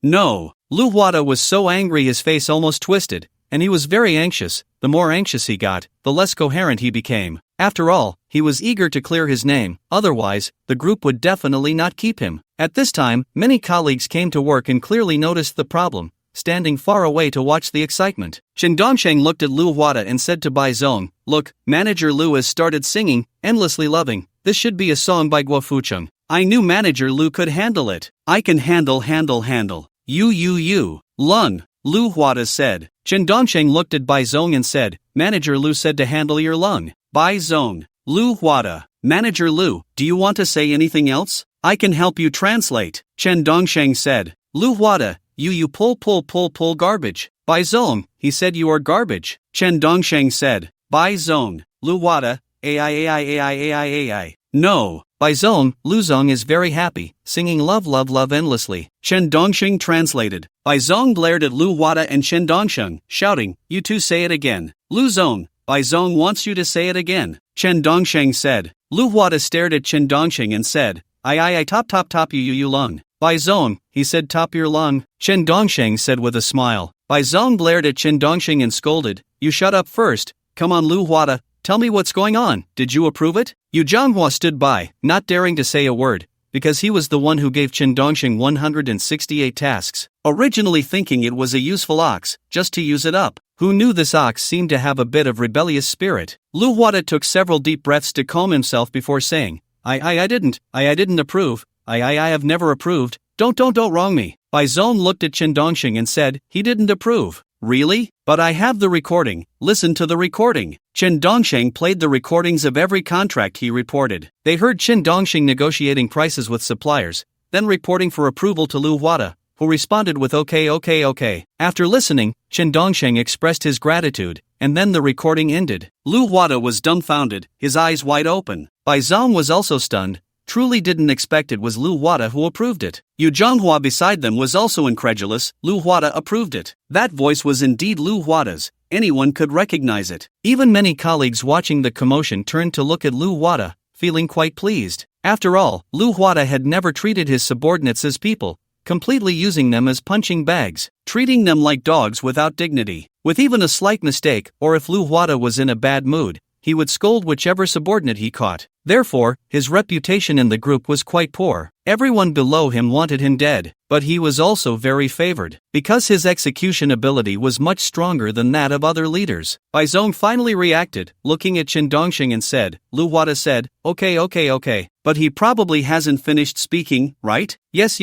No. Lu Huada was so angry his face almost twisted, and he was very anxious. The more anxious he got, the less coherent he became. After all, he was eager to clear his name, otherwise, the group would definitely not keep him. At this time, many colleagues came to work and clearly noticed the problem, standing far away to watch the excitement. Chen Dongxing looked at Lu Huada and said to Bai Zong, "Look, Manager Lu has started singing, Endlessly Loving. This should be a song by Guo Fucheng. I knew Manager Lu could handle it. I can handle. You. Lun," Lu Huada said. Chen Dongxing looked at Bai Zong and said, "Manager Lu said to handle your lung." Bai Zong. Lu Huada. "Manager Lu, do you want to say anything else? I can help you translate." Chen Dongxing said. Lu Huada, you pull garbage. Bai Zong, he said you are garbage. Chen Dongxing said. Bai Zong. Lu Huada, ai. No. Bai Zong, Lu Zong is very happy, singing love endlessly. Chen Dongxing translated. Bai Zong glared at Lu Huada and Chen Dongxing, shouting, "You two say it again." Lu Zong, Bai Zong wants you to say it again. Chen Dongxing said. Lu Huada stared at Chen Dongxing and said, I top you lung. Bai Zong, he said top your lung. Chen Dongxing said with a smile. Bai Zong glared at Chen Dongxing and scolded, "You shut up first. Come on Lu Huada, tell me what's going on, did you approve it?" Yu Zhonghua stood by, not daring to say a word, because he was the one who gave Chen Dongxing 168 tasks, originally thinking it was a useful ox, just to use it up. Who knew this ox seemed to have a bit of rebellious spirit? Lu Huada took several deep breaths to calm himself before saying, I didn't approve, I have never approved, don't wrong me. Bai Zong looked at Chen Dongxing and said, he didn't approve. Really? But I have the recording, listen to the recording. Chen Dongxing played the recordings of every contract he reported. They heard Chen Dongxing negotiating prices with suppliers, then reporting for approval to Lu Huada, who responded with okay. After listening, Chen Dongxing expressed his gratitude, and then the recording ended. Lu Huada was dumbfounded, his eyes wide open. Bai Zong was also stunned, truly didn't expect it was Lu Huada who approved it. Yu Zhonghua beside them was also incredulous, Lu Huada approved it. That voice was indeed Lu Huada's, anyone could recognize it. Even many colleagues watching the commotion turned to look at Lu Huada, feeling quite pleased. After all, Lu Huada had never treated his subordinates as people, completely using them as punching bags, treating them like dogs without dignity. With even a slight mistake, or if Lu Huada was in a bad mood, he would scold whichever subordinate he caught. Therefore, his reputation in the group was quite poor. Everyone below him wanted him dead, but he was also very favored, because his execution ability was much stronger than that of other leaders. Bai Zong finally reacted, looking at Chen Dongxing and said, Lu Huada said, okay. But he probably hasn't finished speaking, right? Yes.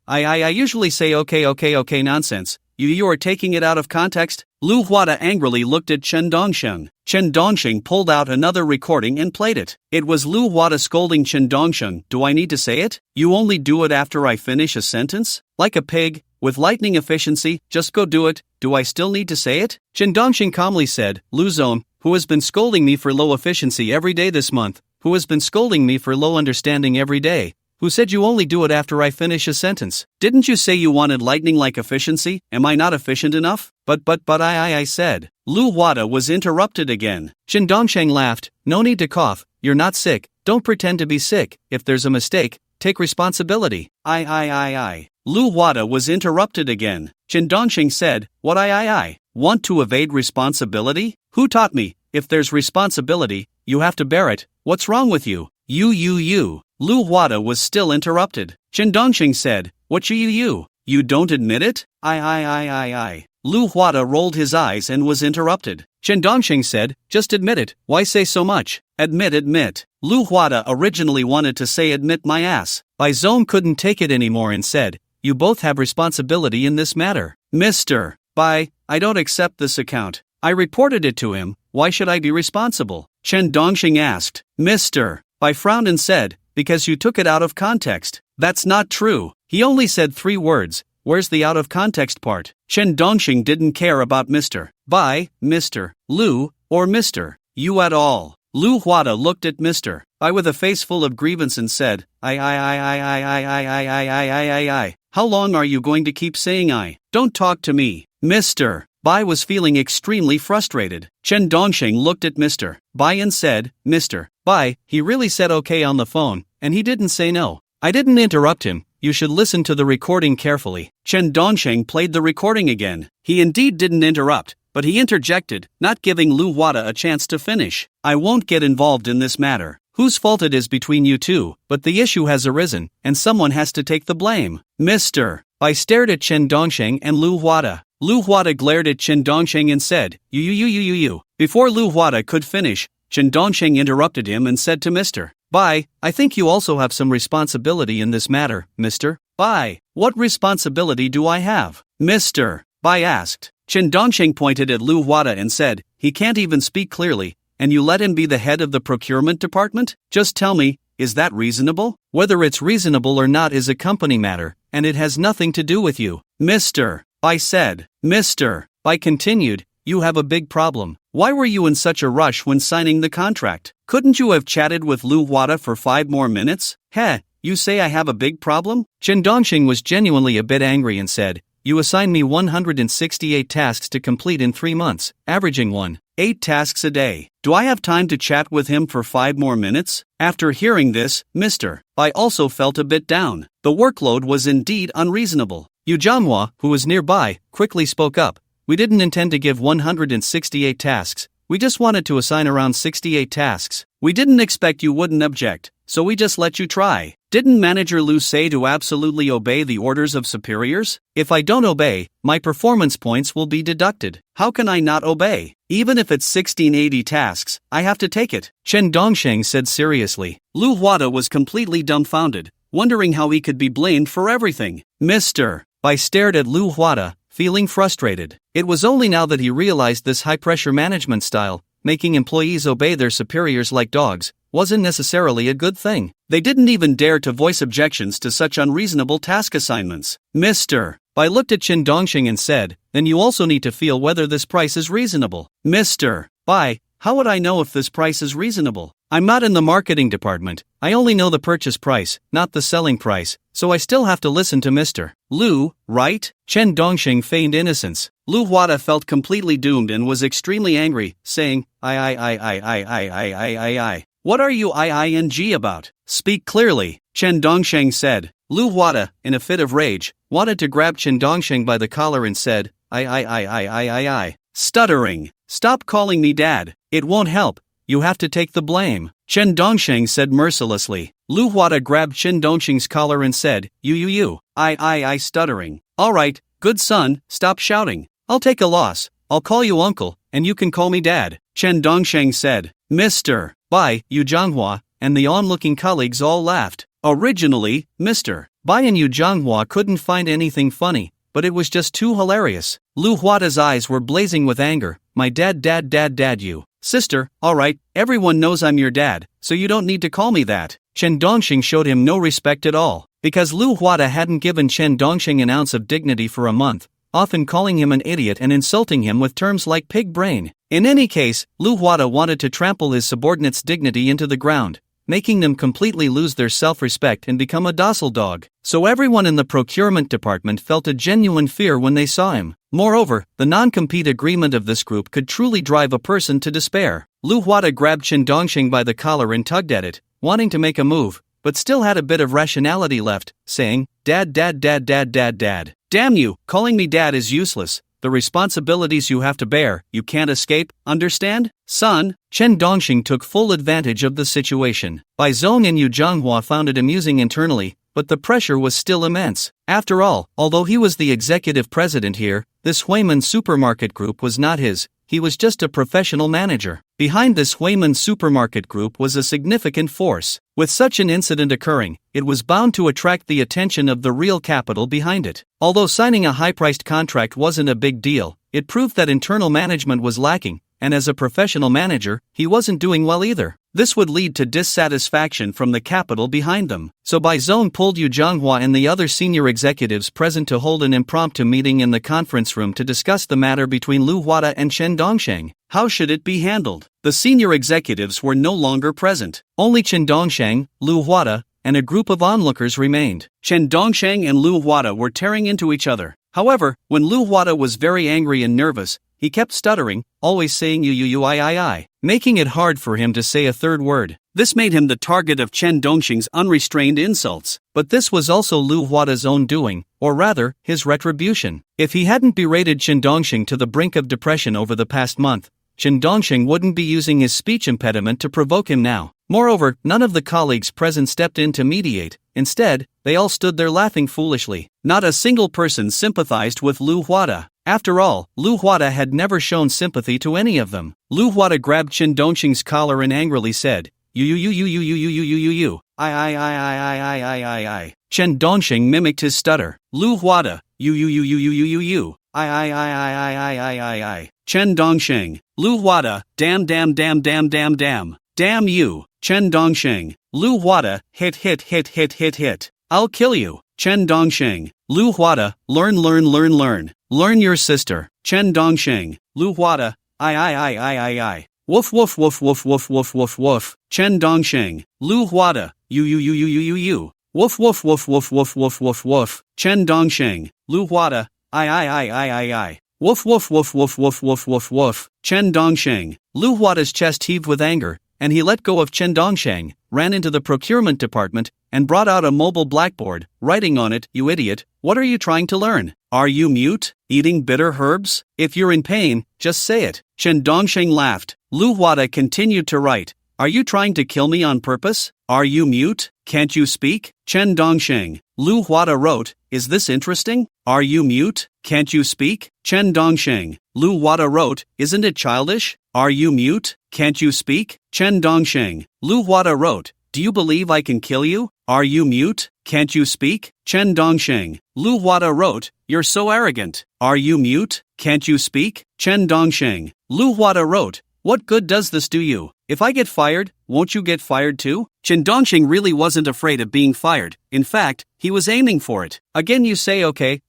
I usually say okay nonsense. You are taking it out of context? Lu Huada angrily looked at Chen Dongsheng. Chen Dongsheng pulled out another recording and played it. It was Lu Huada scolding Chen Dongsheng. Do I need to say it? You only do it after I finish a sentence? Like a pig, with lightning efficiency, just go do it. Do I still need to say it? Chen Dongsheng calmly said, Lu Zone, who has been scolding me for low efficiency every day this month, who has been scolding me for low understanding every day, who said you only do it after I finish a sentence. Didn't you say you wanted lightning-like efficiency? Am I not efficient enough? But I said. Lu Huada was interrupted again. Chen Dongsheng laughed. No need to cough. You're not sick. Don't pretend to be sick. If there's a mistake, take responsibility. I. Lu Huada was interrupted again. Chen Dongsheng said, what I? Want to evade responsibility? Who taught me? If there's responsibility, you have to bear it. What's wrong with you? You. Lu Huada was still interrupted. Chen Dongsheng said, what you? You don't admit it? I. Lu Huada rolled his eyes and was interrupted. Chen Dongsheng said, just admit it. Why say so much? Admit. Lu Huada originally wanted to say admit my ass. Bai Zone couldn't take it anymore and said, you both have responsibility in this matter. Mr. Bai, I don't accept this account. I reported it to him. Why should I be responsible? Chen Dongsheng asked. Mr. Bai frowned and said, because you took it out of context. That's not true. He only said 3 words. Where's the out of context part? Chen Dongsheng didn't care about Mr. Bai, Mr. Lu, or Mr. You at all. Lu Huada looked at Mr. Bai with a face full of grievance and said, I. How long are you going to keep saying I? Don't talk to me. Mr. Bai was feeling extremely frustrated. Chen Dongsheng looked at Mr. Bai and said, Mr. Bai, he really said okay on the phone, and he didn't say no. I didn't interrupt him. You should listen to the recording carefully. Chen Dongsheng played the recording again. He indeed didn't interrupt, but he interjected, not giving Lu Huada a chance to finish. I won't get involved in this matter. Whose fault it is between you two, but the issue has arisen, and someone has to take the blame. Mr. Bai stared at Chen Dongsheng and Lu Huada. Lu Huada glared at Chen Dongsheng and said, You. Before Lu Huada could finish, Chen Dongsheng interrupted him and said to Mr. Bai, I think you also have some responsibility in this matter, Mr. Bai. What responsibility do I have? Mr. Bai asked. Chen Dongsheng pointed at Lu Huada and said, he can't even speak clearly, and you let him be the head of the procurement department? Just tell me, is that reasonable? Whether it's reasonable or not is a company matter, and it has nothing to do with you. Mr. Bai said. Mr. Bai continued, you have a big problem. Why were you in such a rush when signing the contract? Couldn't you have chatted with Lu Huada for 5 more minutes? Heh, you say I have a big problem? Chen Dongsheng was genuinely a bit angry and said, you assigned me 168 tasks to complete in 3 months, averaging 8 tasks a day. Do I have time to chat with him for 5 more minutes? After hearing this, Mr. Bai also felt a bit down. The workload was indeed unreasonable. Yu Jianhua, who was nearby, quickly spoke up. We didn't intend to give 168 tasks. We just wanted to assign around 68 tasks. We didn't expect you wouldn't object, so we just let you try. Didn't Manager Lu say to absolutely obey the orders of superiors? If I don't obey, my performance points will be deducted. How can I not obey? Even if it's 1680 tasks, I have to take it. Chen Dongsheng said seriously. Lu Huada was completely dumbfounded, wondering how he could be blamed for everything. Mr. Bai stared at Lu Huada, feeling frustrated. It was only now that he realized this high-pressure management style, making employees obey their superiors like dogs, wasn't necessarily a good thing. They didn't even dare to voice objections to such unreasonable task assignments. Mr. Bai looked at Chen Dongsheng and said, then you also need to feel whether this price is reasonable. Mr. Bai, how would I know if this price is reasonable? I'm not in the marketing department. I only know the purchase price, not the selling price, so I still have to listen to Mr. Lu, right? Chen Dongsheng feigned innocence. Lu Huada felt completely doomed and was extremely angry, saying, I. What are you ing about? Speak clearly, Chen Dongsheng said. Lu Huada, in a fit of rage, wanted to grab Chen Dongsheng by the collar and said, I. Stuttering. Stop calling me dad. It won't help. You have to take the blame. Chen Dongsheng said mercilessly. Lu Huada grabbed Chen Dongsheng's collar and said, You. I stuttering. Alright, good son, stop shouting. I'll take a loss. I'll call you uncle, and you can call me dad. Chen Dongsheng said. Mr. Bai, Yu Jianhua, and the onlooking colleagues all laughed. Originally, Mr. Bai and Yu Zhanghua couldn't find anything funny, but it was just too hilarious. Lu Huada's eyes were blazing with anger. My dad, you. Sister, alright, everyone knows I'm your dad, so you don't need to call me that. Chen Dongxing showed him no respect at all, because Lu Huada hadn't given Chen Dongxing an ounce of dignity for a month, often calling him an idiot and insulting him with terms like pig brain. In any case, Lu Huada wanted to trample his subordinates' dignity into the ground, making them completely lose their self-respect and become a docile dog. So everyone in the procurement department felt a genuine fear when they saw him. Moreover, the non-compete agreement of this group could truly drive a person to despair. Lu Huada grabbed Chen Dongxing by the collar and tugged at it, wanting to make a move, but still had a bit of rationality left, saying, Dad. Damn you, calling me dad is useless. The responsibilities you have to bear, you can't escape, understand? Son, Chen Dongxing took full advantage of the situation. Bai Zong and Yu Zhanghua found it amusing internally, but the pressure was still immense. After all, although he was the executive president here, this Huiman supermarket group was not his, he was just a professional manager. Behind this Huiman supermarket group was a significant force. With such an incident occurring, it was bound to attract the attention of the real capital behind it. Although signing a high-priced contract wasn't a big deal, it proved that internal management was lacking, and as a professional manager, he wasn't doing well either. This would lead to dissatisfaction from the capital behind them. So Bai Zong pulled Yu Zhanghua and the other senior executives present to hold an impromptu meeting in the conference room to discuss the matter between Lu Huada and Chen Dongxing. How should it be handled? The senior executives were no longer present. Only Chen Dongxing, Lu Huada, and a group of onlookers remained. Chen Dongxing and Lu Huada were tearing into each other. However, when Lu Huada was very angry and nervous, he kept stuttering, always saying I, making it hard for him to say a third word. This made him the target of Chen Dongxing's unrestrained insults. But this was also Lu Huada's own doing, or rather, his retribution. If he hadn't berated Chen Dongxing to the brink of depression over the past month, Chen Dongxing wouldn't be using his speech impediment to provoke him now. Moreover, none of the colleagues present stepped in to mediate. Instead, they all stood there laughing foolishly. Not a single person sympathized with Lu Huada. After all, Lu Huada had never shown sympathy to any of them. Lu Huada grabbed Chen Dongxing's collar and angrily said, I. Chen Dongxing mimicked his stutter. Lu Huada, I. Chen Dongxing, Lu Huada, damn. Damn you, Chen Dongxing, Lu Huada, hit. I'll kill you, Chen Dongxing, Lu Huada, learn. Learn your sister, Chen Dongxing, Lu Huada, I. Woof. Chen Dongxing, Lu Huada, you. Woof. Chen Dongxing, Lu Huada, I. Woof. Chen Dongxing, Lu Huada's chest heaved with anger, and he let go of Chen Dongxing, ran into the procurement department, and brought out a mobile blackboard, writing on it, You idiot, what are you trying to learn? Are you mute? Eating bitter herbs? If you're in pain, just say it. Chen Dongxing laughed. Lu Huada continued to write, Are you trying to kill me on purpose? Are you mute? Can't you speak? Chen Dongxing. Lu Huada wrote, Is this interesting? Are you mute? Can't you speak? Chen Dongxing. Lu Huada wrote, Isn't it childish? Are you mute? Can't you speak? Chen Dongxing. Lu Huada wrote, Do you believe I can kill you? Are you mute? Can't you speak? Chen Dongxing. Lu Huada wrote, You're so arrogant. Are you mute? Can't you speak? Chen Dongxing. Lu Huada wrote, What good does this do you? If I get fired, won't you get fired too? Chen Dongxing really wasn't afraid of being fired. In fact, he was aiming for it. Again you say okay.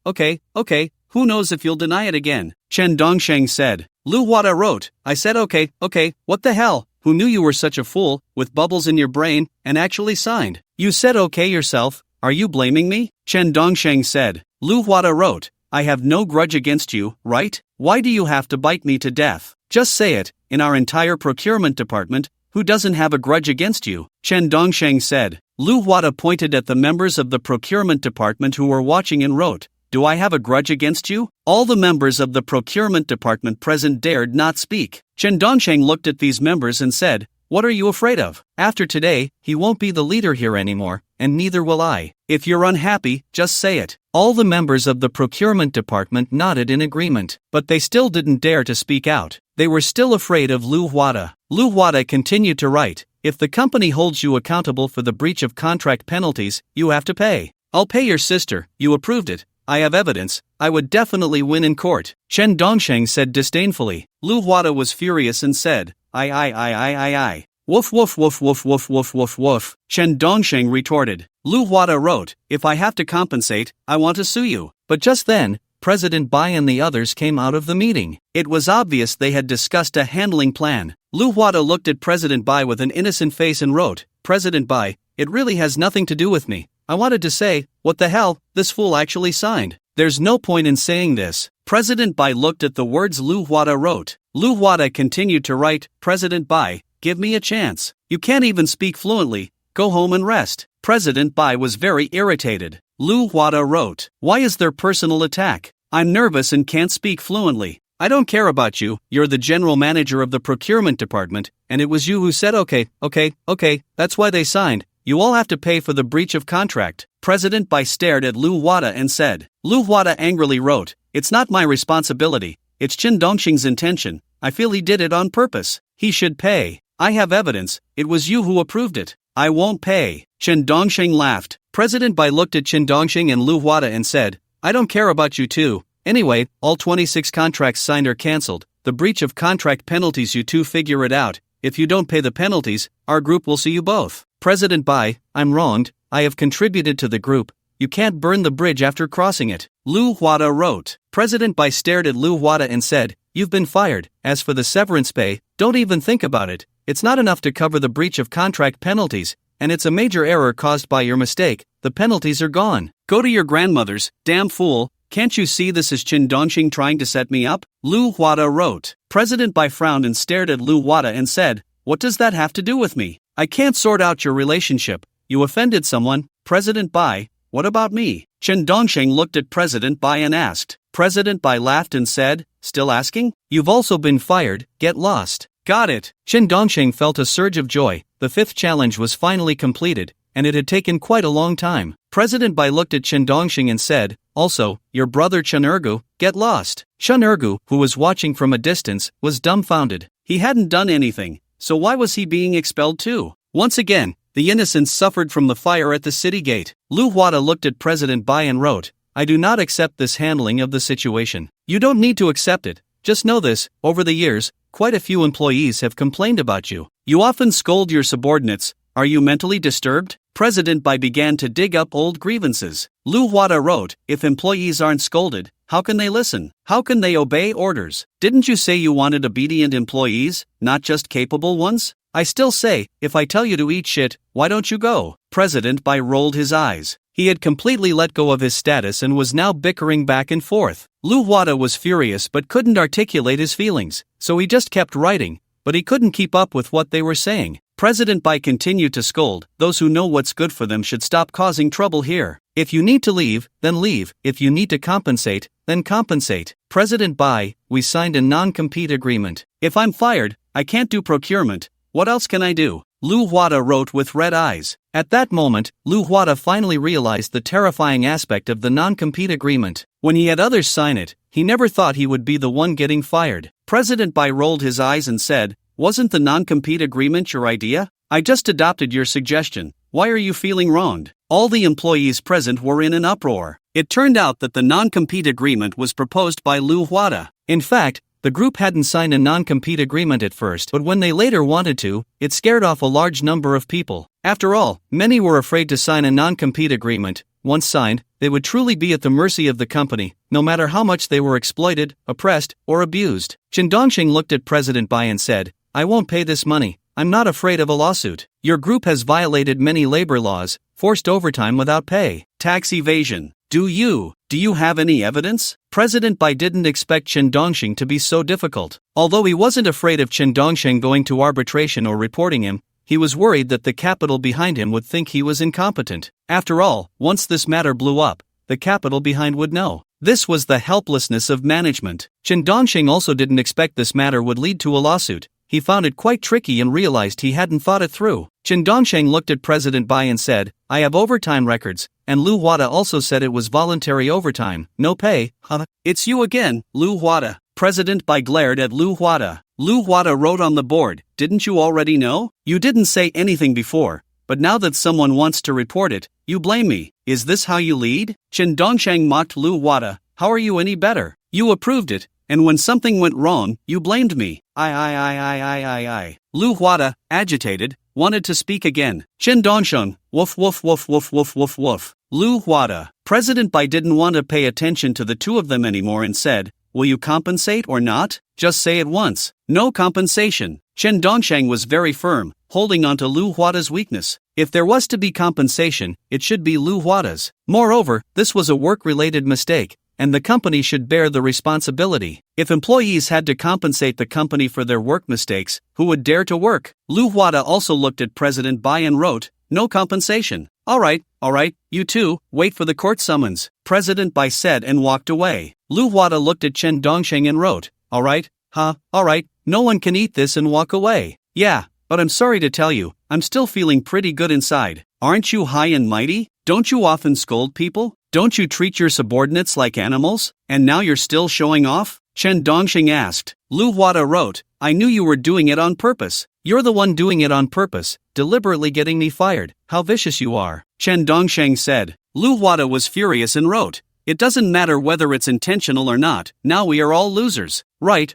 Who knows if you'll deny it again? Chen Dongxing said. Lu Huada wrote, I said okay, what the hell? Who knew you were such a fool, with bubbles in your brain, and actually signed? You said okay yourself, are you blaming me? Chen Dongxing said. Lu Huada wrote, I have no grudge against you, right? Why do you have to bite me to death? Just say it. In our entire procurement department, who doesn't have a grudge against you? Chen Dongxing said. Lu Huada pointed at the members of the procurement department who were watching and wrote, Do I have a grudge against you? All the members of the procurement department present dared not speak. Chen Dongxing looked at these members and said, What are you afraid of? After today, he won't be the leader here anymore, and neither will I. If you're unhappy, just say it. All the members of the procurement department nodded in agreement, but they still didn't dare to speak out. They were still afraid of Lu Huada. Lu Huada continued to write, if the company holds you accountable for the breach of contract penalties, you have to pay. I'll pay your sister, you approved it. I have evidence, I would definitely win in court. Chen Dongsheng said disdainfully. Lu Huada was furious and said, I. Woof woof woof woof woof woof woof woof. Chen Dongsheng retorted. Lu Huada wrote, if I have to compensate, I want to sue you. But just then, President Bai and the others came out of the meeting. It was obvious they had discussed a handling plan. Lu Huada looked at President Bai with an innocent face and wrote, President Bai, it really has nothing to do with me. I wanted to say, what the hell, this fool actually signed. There's no point in saying this. President Bai looked at the words Lu Huada wrote. Lu Huada continued to write, President Bai, give me a chance. You can't even speak fluently, go home and rest. President Bai was very irritated. Lu Huada wrote, why is there personal attack? I'm nervous and can't speak fluently. I don't care about you, you're the general manager of the procurement department, and it was you who said okay, that's why they signed. You all have to pay for the breach of contract. President Bai stared at Lu Huada and said. Lu Huada angrily wrote, it's not my responsibility, it's Chen Dongxing's intention. I feel he did it on purpose. He should pay. I have evidence, it was you who approved it. I won't pay. Chen Dongxing laughed. President Bai looked at Chen Dongxing and Lu Huada and said, I don't care about you too. Anyway, all 26 contracts signed are cancelled. The breach of contract penalties, you two figure it out. If you don't pay the penalties, our group will sue you both. President Bai, I'm wronged. I have contributed to the group. You can't burn the bridge after crossing it. Lu Huada wrote. President Bai stared at Lu Huada and said, you've been fired. As for the severance pay, don't even think about it. It's not enough to cover the breach of contract penalties, and it's a major error caused by your mistake. The penalties are gone. Go to your grandmother's, damn fool. Can't you see this is Chen Dongxing trying to set me up? Lu Huada wrote. President Bai frowned and stared at Lu Huada and said, what does that have to do with me? I can't sort out your relationship. You offended someone. President Bai, what about me? Chen Dongxing looked at President Bai and asked. President Bai laughed and said, still asking? You've also been fired, get lost. Got it. Chen Dongxing felt a surge of joy. The fifth challenge was finally completed, and it had taken quite a long time. President Bai looked at Chen Dongxing and said, also, your brother Chen Ergu, get lost. Chen Ergu, who was watching from a distance, was dumbfounded. He hadn't done anything, so why was he being expelled too? Once again, the innocents suffered from the fire at the city gate. Lu Huada looked at President Bai and wrote, I do not accept this handling of the situation. You don't need to accept it. Just know this, over the years, quite a few employees have complained about you. You often scold your subordinates. Are you mentally disturbed? President Bai began to dig up old grievances. Lu Huada wrote, if employees aren't scolded, how can they listen? How can they obey orders? Didn't you say you wanted obedient employees, not just capable ones? I still say, if I tell you to eat shit, why don't you go? President Bai rolled his eyes. He had completely let go of his status and was now bickering back and forth. Lu Huada was furious but couldn't articulate his feelings, so he just kept writing, but he couldn't keep up with what they were saying. President Bai continued to scold, those who know what's good for them should stop causing trouble here. If you need to leave, then leave. If you need to compensate, then compensate. President Bai, we signed a non-compete agreement. If I'm fired, I can't do procurement. What else can I do? Lu Huada wrote with red eyes. At that moment, Lu Huada finally realized the terrifying aspect of the non-compete agreement. When he had others sign it, he never thought he would be the one getting fired. President Bai rolled his eyes and said, wasn't the non-compete agreement your idea? I just adopted your suggestion. Why are you feeling wronged? All the employees present were in an uproar. It turned out that the non-compete agreement was proposed by Lu Huada. In fact, the group hadn't signed a non-compete agreement at first, but when they later wanted to, it scared off a large number of people. After all, many were afraid to sign a non-compete agreement. Once signed, they would truly be at the mercy of the company, no matter how much they were exploited, oppressed, or abused. Chen Dongxing looked at President Bai and said, I won't pay this money. I'm not afraid of a lawsuit. Your group has violated many labor laws, forced overtime without pay, tax evasion. Do you have any evidence? President Bai didn't expect Chen Dongxing to be so difficult. Although he wasn't afraid of Chen Dongxing going to arbitration or reporting him, he was worried that the capital behind him would think he was incompetent. After all, once this matter blew up, the capital behind would know. This was the helplessness of management. Chen Dongxing also didn't expect this matter would lead to a lawsuit. he found it quite tricky and realized he hadn't thought it through. Chen Dongsheng looked at President Bai and said, I have overtime records, and Lu Huada also said it was voluntary overtime, no pay, huh? It's you again, Lu Huada. President Bai glared at Lu Huada. Lu Huada wrote on the board, didn't you already know? You didn't say anything before, but now that someone wants to report it, you blame me. Is this how you lead? Chen Dongsheng mocked Lu Huada. How are you any better? You approved it, and when something went wrong, you blamed me. I. Lu Huada, agitated, wanted to speak again. Chen Dongsheng, woof woof woof woof woof woof woof. Lu Huada. President Bai didn't want to pay attention to the two of them anymore and said, will you compensate or not? Just say it once. No compensation. Chen Dongsheng was very firm, holding on to Lu Huada's weakness. If there was to be compensation, it should be Lu Huada's. Moreover, this was a work-related mistake, and the company should bear the responsibility. If employees had to compensate the company for their work mistakes, who would dare to work? Lu Huada also looked at President Bai and wrote, no compensation. All right, you two, wait for the court summons, President Bai said and walked away. Lu Huada looked at Chen Dongsheng and wrote, all right, no one can eat this and walk away. Yeah, but I'm sorry to tell you, I'm still feeling pretty good inside. Aren't you high and mighty? Don't you often scold people? Don't you treat your subordinates like animals? And now you're still showing off? Chen Dongsheng asked. Lu Huada wrote, I knew you were doing it on purpose. You're the one doing it on purpose, deliberately getting me fired. How vicious you are. Chen Dongsheng said. Lu Huada was furious and wrote, it doesn't matter whether it's intentional or not, now we are all losers. Right,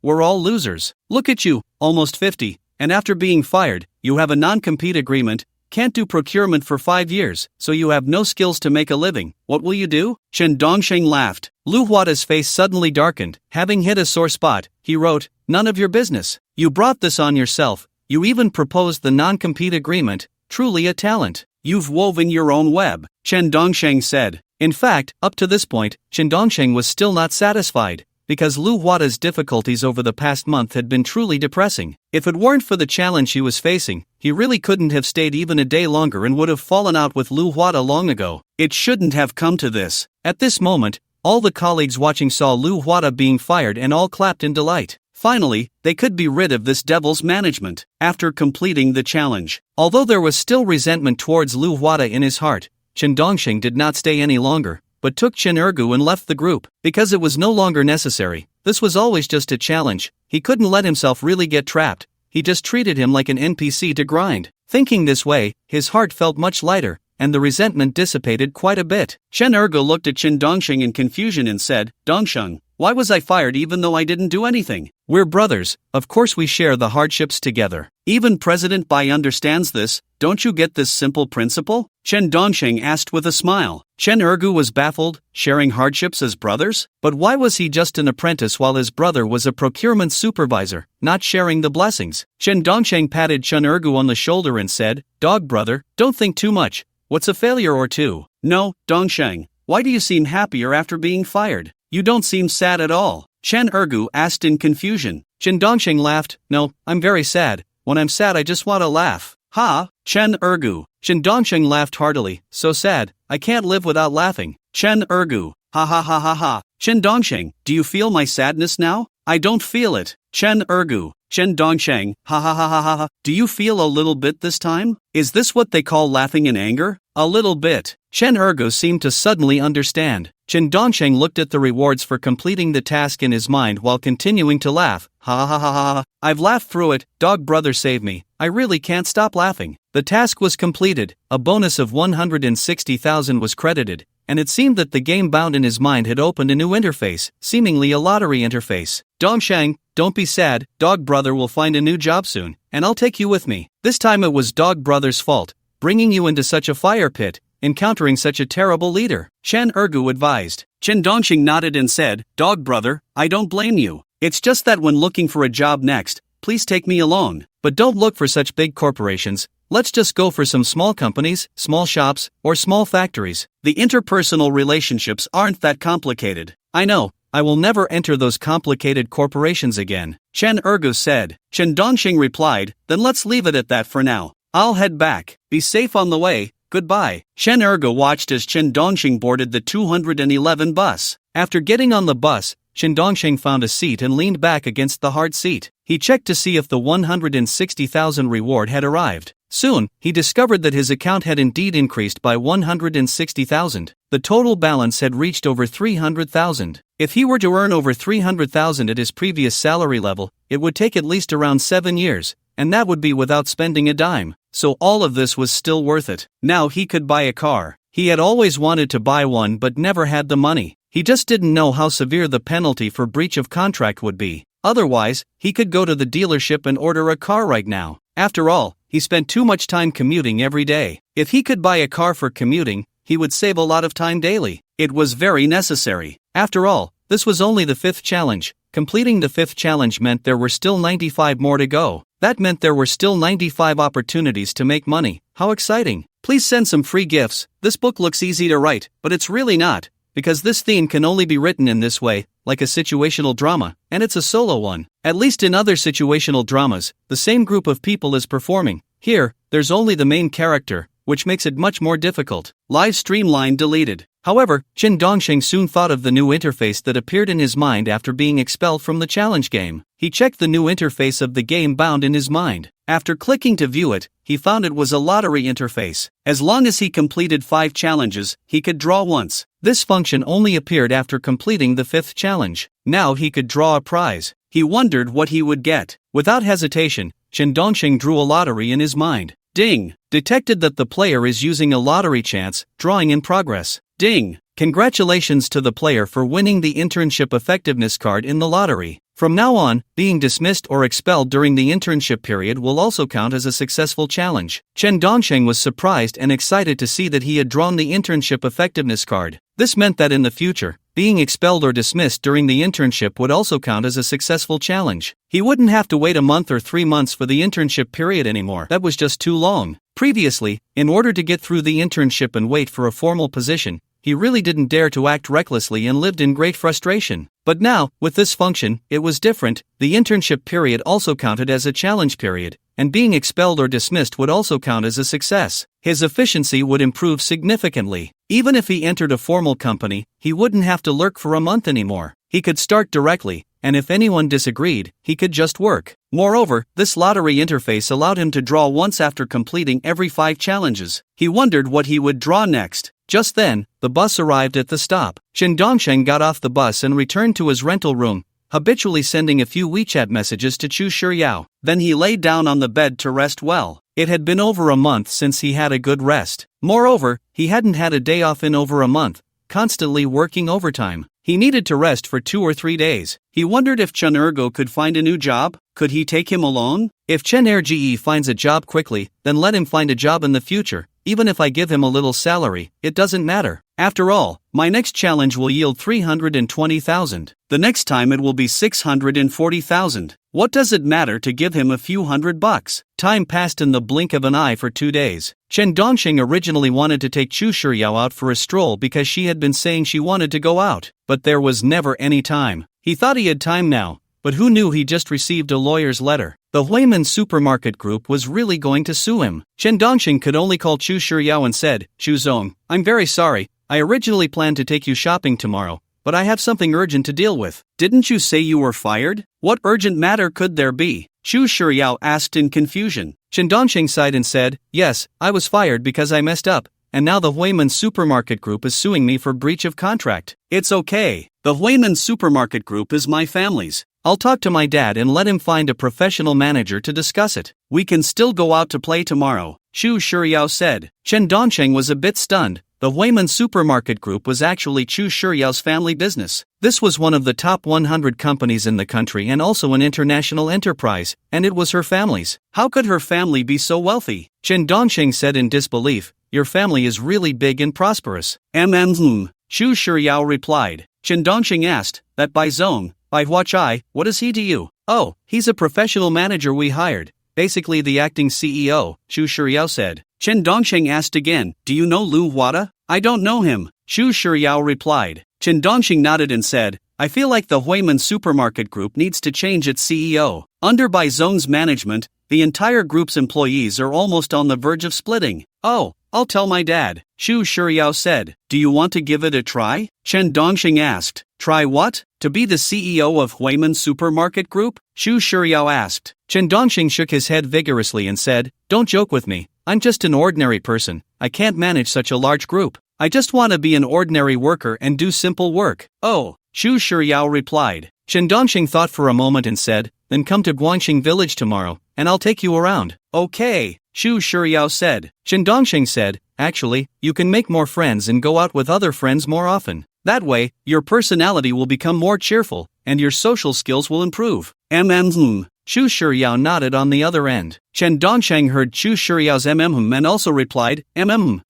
we're all losers. Look at you, almost 50, and after being fired, you have a non-compete agreement, can't do procurement for 5 years, so you have no skills to make a living. What will you do? Chen Dongsheng laughed. Lu Huada's face suddenly darkened. Having hit a sore spot, he wrote, none of your business. You brought this on yourself. You even proposed the non-compete agreement. Truly a talent. You've woven your own web, Chen Dongsheng said. In fact, up to this point, Chen Dongsheng was still not satisfied, because Lu Huada's difficulties over the past month had been truly depressing. If it weren't for the challenge he was facing, he really couldn't have stayed even a day longer and would have fallen out with Lu Huada long ago. It shouldn't have come to this. At this moment, all the colleagues watching saw Lu Huada being fired and all clapped in delight. Finally, they could be rid of this devil's management. After completing the challenge, although there was still resentment towards Lu Huada in his heart, Chen Dongsheng did not stay any longer, but took Chen Ergu and left the group, because it was no longer necessary. This was always just a challenge. He couldn't let himself really get trapped. He just treated him like an NPC to grind. Thinking this way, his heart felt much lighter, and the resentment dissipated quite a bit. Chen Ergu looked at Chen Dongsheng in confusion and said, Dongsheng, why was I fired even though I didn't do anything? We're brothers, of course we share the hardships together. Even President Bai understands this, don't you get this simple principle? Chen Dongsheng asked with a smile. Chen Ergu was baffled, sharing hardships as brothers? But why was he just an apprentice while his brother was a procurement supervisor, not sharing the blessings? Chen Dongsheng patted Chen Ergu on the shoulder and said, Dog brother, don't think too much. What's a failure or two? No, Dongsheng, why do you seem happier after being fired? You don't seem sad at all. Chen Ergu asked in confusion. Chen Dongsheng laughed. No, I'm very sad. When I'm sad I just want to laugh. Ha! Chen Ergu. Chen Dongsheng laughed heartily. So sad, I can't live without laughing. Chen Ergu. Ha ha ha ha ha. Chen Dongsheng, do you feel my sadness now? I don't feel it. Chen Ergu. Chen Dongsheng. Ha ha ha ha ha ha. Do you feel a little bit this time? Is this what they call laughing in anger? A little bit. Chen Ergu seemed to suddenly understand. Chen Dongsheng looked at the rewards for completing the task in his mind while continuing to laugh. Ha ha ha ha ha. I've laughed through it, dog brother save me. I really can't stop laughing. The task was completed, a bonus of 160,000 was credited, and it seemed that the game bound in his mind had opened a new interface, seemingly a lottery interface. Dongsheng, don't be sad, dog brother will find a new job soon, and I'll take you with me. This time it was dog brother's fault, bringing you into such a fire pit, encountering such a terrible leader, Chen Ergu advised. Chen Dongsheng nodded and said, Dog brother, I don't blame you. It's just that when looking for a job next, please take me along. But don't look for such big corporations, let's just go for some small companies, small shops, or small factories. The interpersonal relationships aren't that complicated. I know, I will never enter those complicated corporations again, Chen Ergu said. Chen Dongsheng replied, then let's leave it at that for now. I'll head back. Be safe on the way. Goodbye. Chen Ergu watched as Chen Dongsheng boarded the 211 bus. After getting on the bus, Chen Dongsheng found a seat and leaned back against the hard seat. He checked to see if the 160,000 reward had arrived. Soon, he discovered that his account had indeed increased by 160,000. The total balance had reached over 300,000. If he were to earn over 300,000 at his previous salary level, it would take at least around 7 years, and that would be without spending a dime. So all of this was still worth it. Now he could buy a car. He had always wanted to buy one but never had the money. He just didn't know how severe the penalty for breach of contract would be. Otherwise, he could go to the dealership and order a car right now. After all, he spent too much time commuting every day. If he could buy a car for commuting, he would save a lot of time daily. It was very necessary. After all, this was only the 5th challenge. Completing the 5th challenge meant there were still 95 more to go. That meant there were still 95 opportunities to make money. How exciting! Please send some free gifts. This book looks easy to write, but it's really not, because this theme can only be written in this way, like a situational drama, and it's a solo one. At least in other situational dramas, the same group of people is performing. Here, there's only the main character, which makes it much more difficult. Live streamline deleted. However, Chen Dongsheng soon thought of the new interface that appeared in his mind after being expelled from the challenge game. He checked the new interface of the game bound in his mind. After clicking to view it, he found it was a lottery interface. As long as he completed 5 challenges, he could draw once. This function only appeared after completing the 5th challenge. Now he could draw a prize. He wondered what he would get. Without hesitation, Chen Dongsheng drew a lottery in his mind. Ding! Detected that the player is using a lottery chance, drawing in progress. Ding! Congratulations to the player for winning the internship effectiveness card in the lottery. From now on, being dismissed or expelled during the internship period will also count as a successful challenge. Chen Dongsheng was surprised and excited to see that he had drawn the internship effectiveness card. This meant that in the future, being expelled or dismissed during the internship would also count as a successful challenge. He wouldn't have to wait a month or 3 months for the internship period anymore. That was just too long. Previously, in order to get through the internship and wait for a formal position, he really didn't dare to act recklessly and lived in great frustration. But now, with this function, it was different. The internship period also counted as a challenge period, and being expelled or dismissed would also count as a success. His efficiency would improve significantly. Even if he entered a formal company, he wouldn't have to lurk for a month anymore. He could start directly, and if anyone disagreed, he could just work. Moreover, this lottery interface allowed him to draw once after completing every 5 challenges. He wondered what he would draw next. Just then, the bus arrived at the stop. Chen Dongsheng got off the bus and returned to his rental room, habitually sending a few WeChat messages to Chu Shiryao. Then he lay down on the bed to rest well. It had been over a month since he had a good rest. Moreover, he hadn't had a day off in over a month, constantly working overtime. He needed to rest for 2 or 3 days. He wondered if Chen Ergo could find a new job. Could he take him along? If Chen Erge finds a job quickly, then let him find a job in the future. Even if I give him a little salary, it doesn't matter. After all, my next challenge will yield 320,000. The next time it will be 640,000. What does it matter to give him a few $100? Time passed in the blink of an eye for 2 days. Chen Dongsheng originally wanted to take Chu Shiryao out for a stroll because she had been saying she wanted to go out, but there was never any time. He thought he had time now, but who knew he just received a lawyer's letter? The Huiman Supermarket Group was really going to sue him. Chen Dongsheng could only call Chu Shiryao and said, "Chu Zong, I'm very sorry. I originally planned to take you shopping tomorrow, but I have something urgent to deal with." "Didn't you say you were fired? What urgent matter could there be?" Chu Shiryao asked in confusion. Chen Dongsheng sighed and said, "Yes, I was fired because I messed up, and now the Huiman Supermarket Group is suing me for breach of contract." "It's okay. The Huiman Supermarket Group is my family's. I'll talk to my dad and let him find a professional manager to discuss it. We can still go out to play tomorrow," Chu Shiryao said. Chen Dongsheng was a bit stunned. The Huiman Supermarket Group was actually Chu Shiryao's family business. This was one of the top 100 companies in the country and also an international enterprise, and it was her family's. How could her family be so wealthy? Chen Dongsheng said in disbelief, "Your family is really big and prosperous." Chu Shiryao replied. Chen Dongsheng asked, "That Bai Zong, Bai Huachai, what is he to you?" "Oh, he's a professional manager we hired, basically the acting CEO," Chu Shiryao said. Chen Dongsheng asked again, "Do you know Lu Huada?" "I don't know him," Chu Shiryao replied. Chen Dongsheng nodded and said, "I feel like the Huiman Supermarket Group needs to change its CEO. Under Bai Zong's management, the entire group's employees are almost on the verge of splitting." "Oh, I'll tell my dad, Xu Shiryao said. Do you want to give it a try? Chen Dongxing asked. Try what? To be the CEO of Huiman Supermarket Group? Xu Shiryao asked. Chen Dongxing shook his head vigorously and said, Don't joke with me, I'm just an ordinary person, I can't manage such a large group. I just want to be an ordinary worker and do simple work. Oh, Xu Shiryao replied. Chen Dongxing thought for a moment and said, Then come to Guangxing village tomorrow, and I'll take you around. Okay, Xu Shiryao said. Chen Dongxing said, Actually, you can make more friends and go out with other friends more often. That way, your personality will become more cheerful, and your social skills will improve. Xu Shiryao nodded on the other end. Chen Dongxing heard Xu Shiryao's and also replied, Xu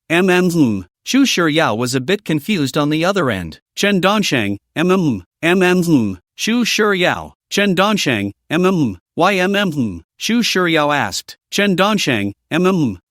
Shiryao was a bit confused on the other end. Chen Dongxing, Xu Shiryao. Chen Dongxing, why Xu Shiryao asked. Chen Dongxing,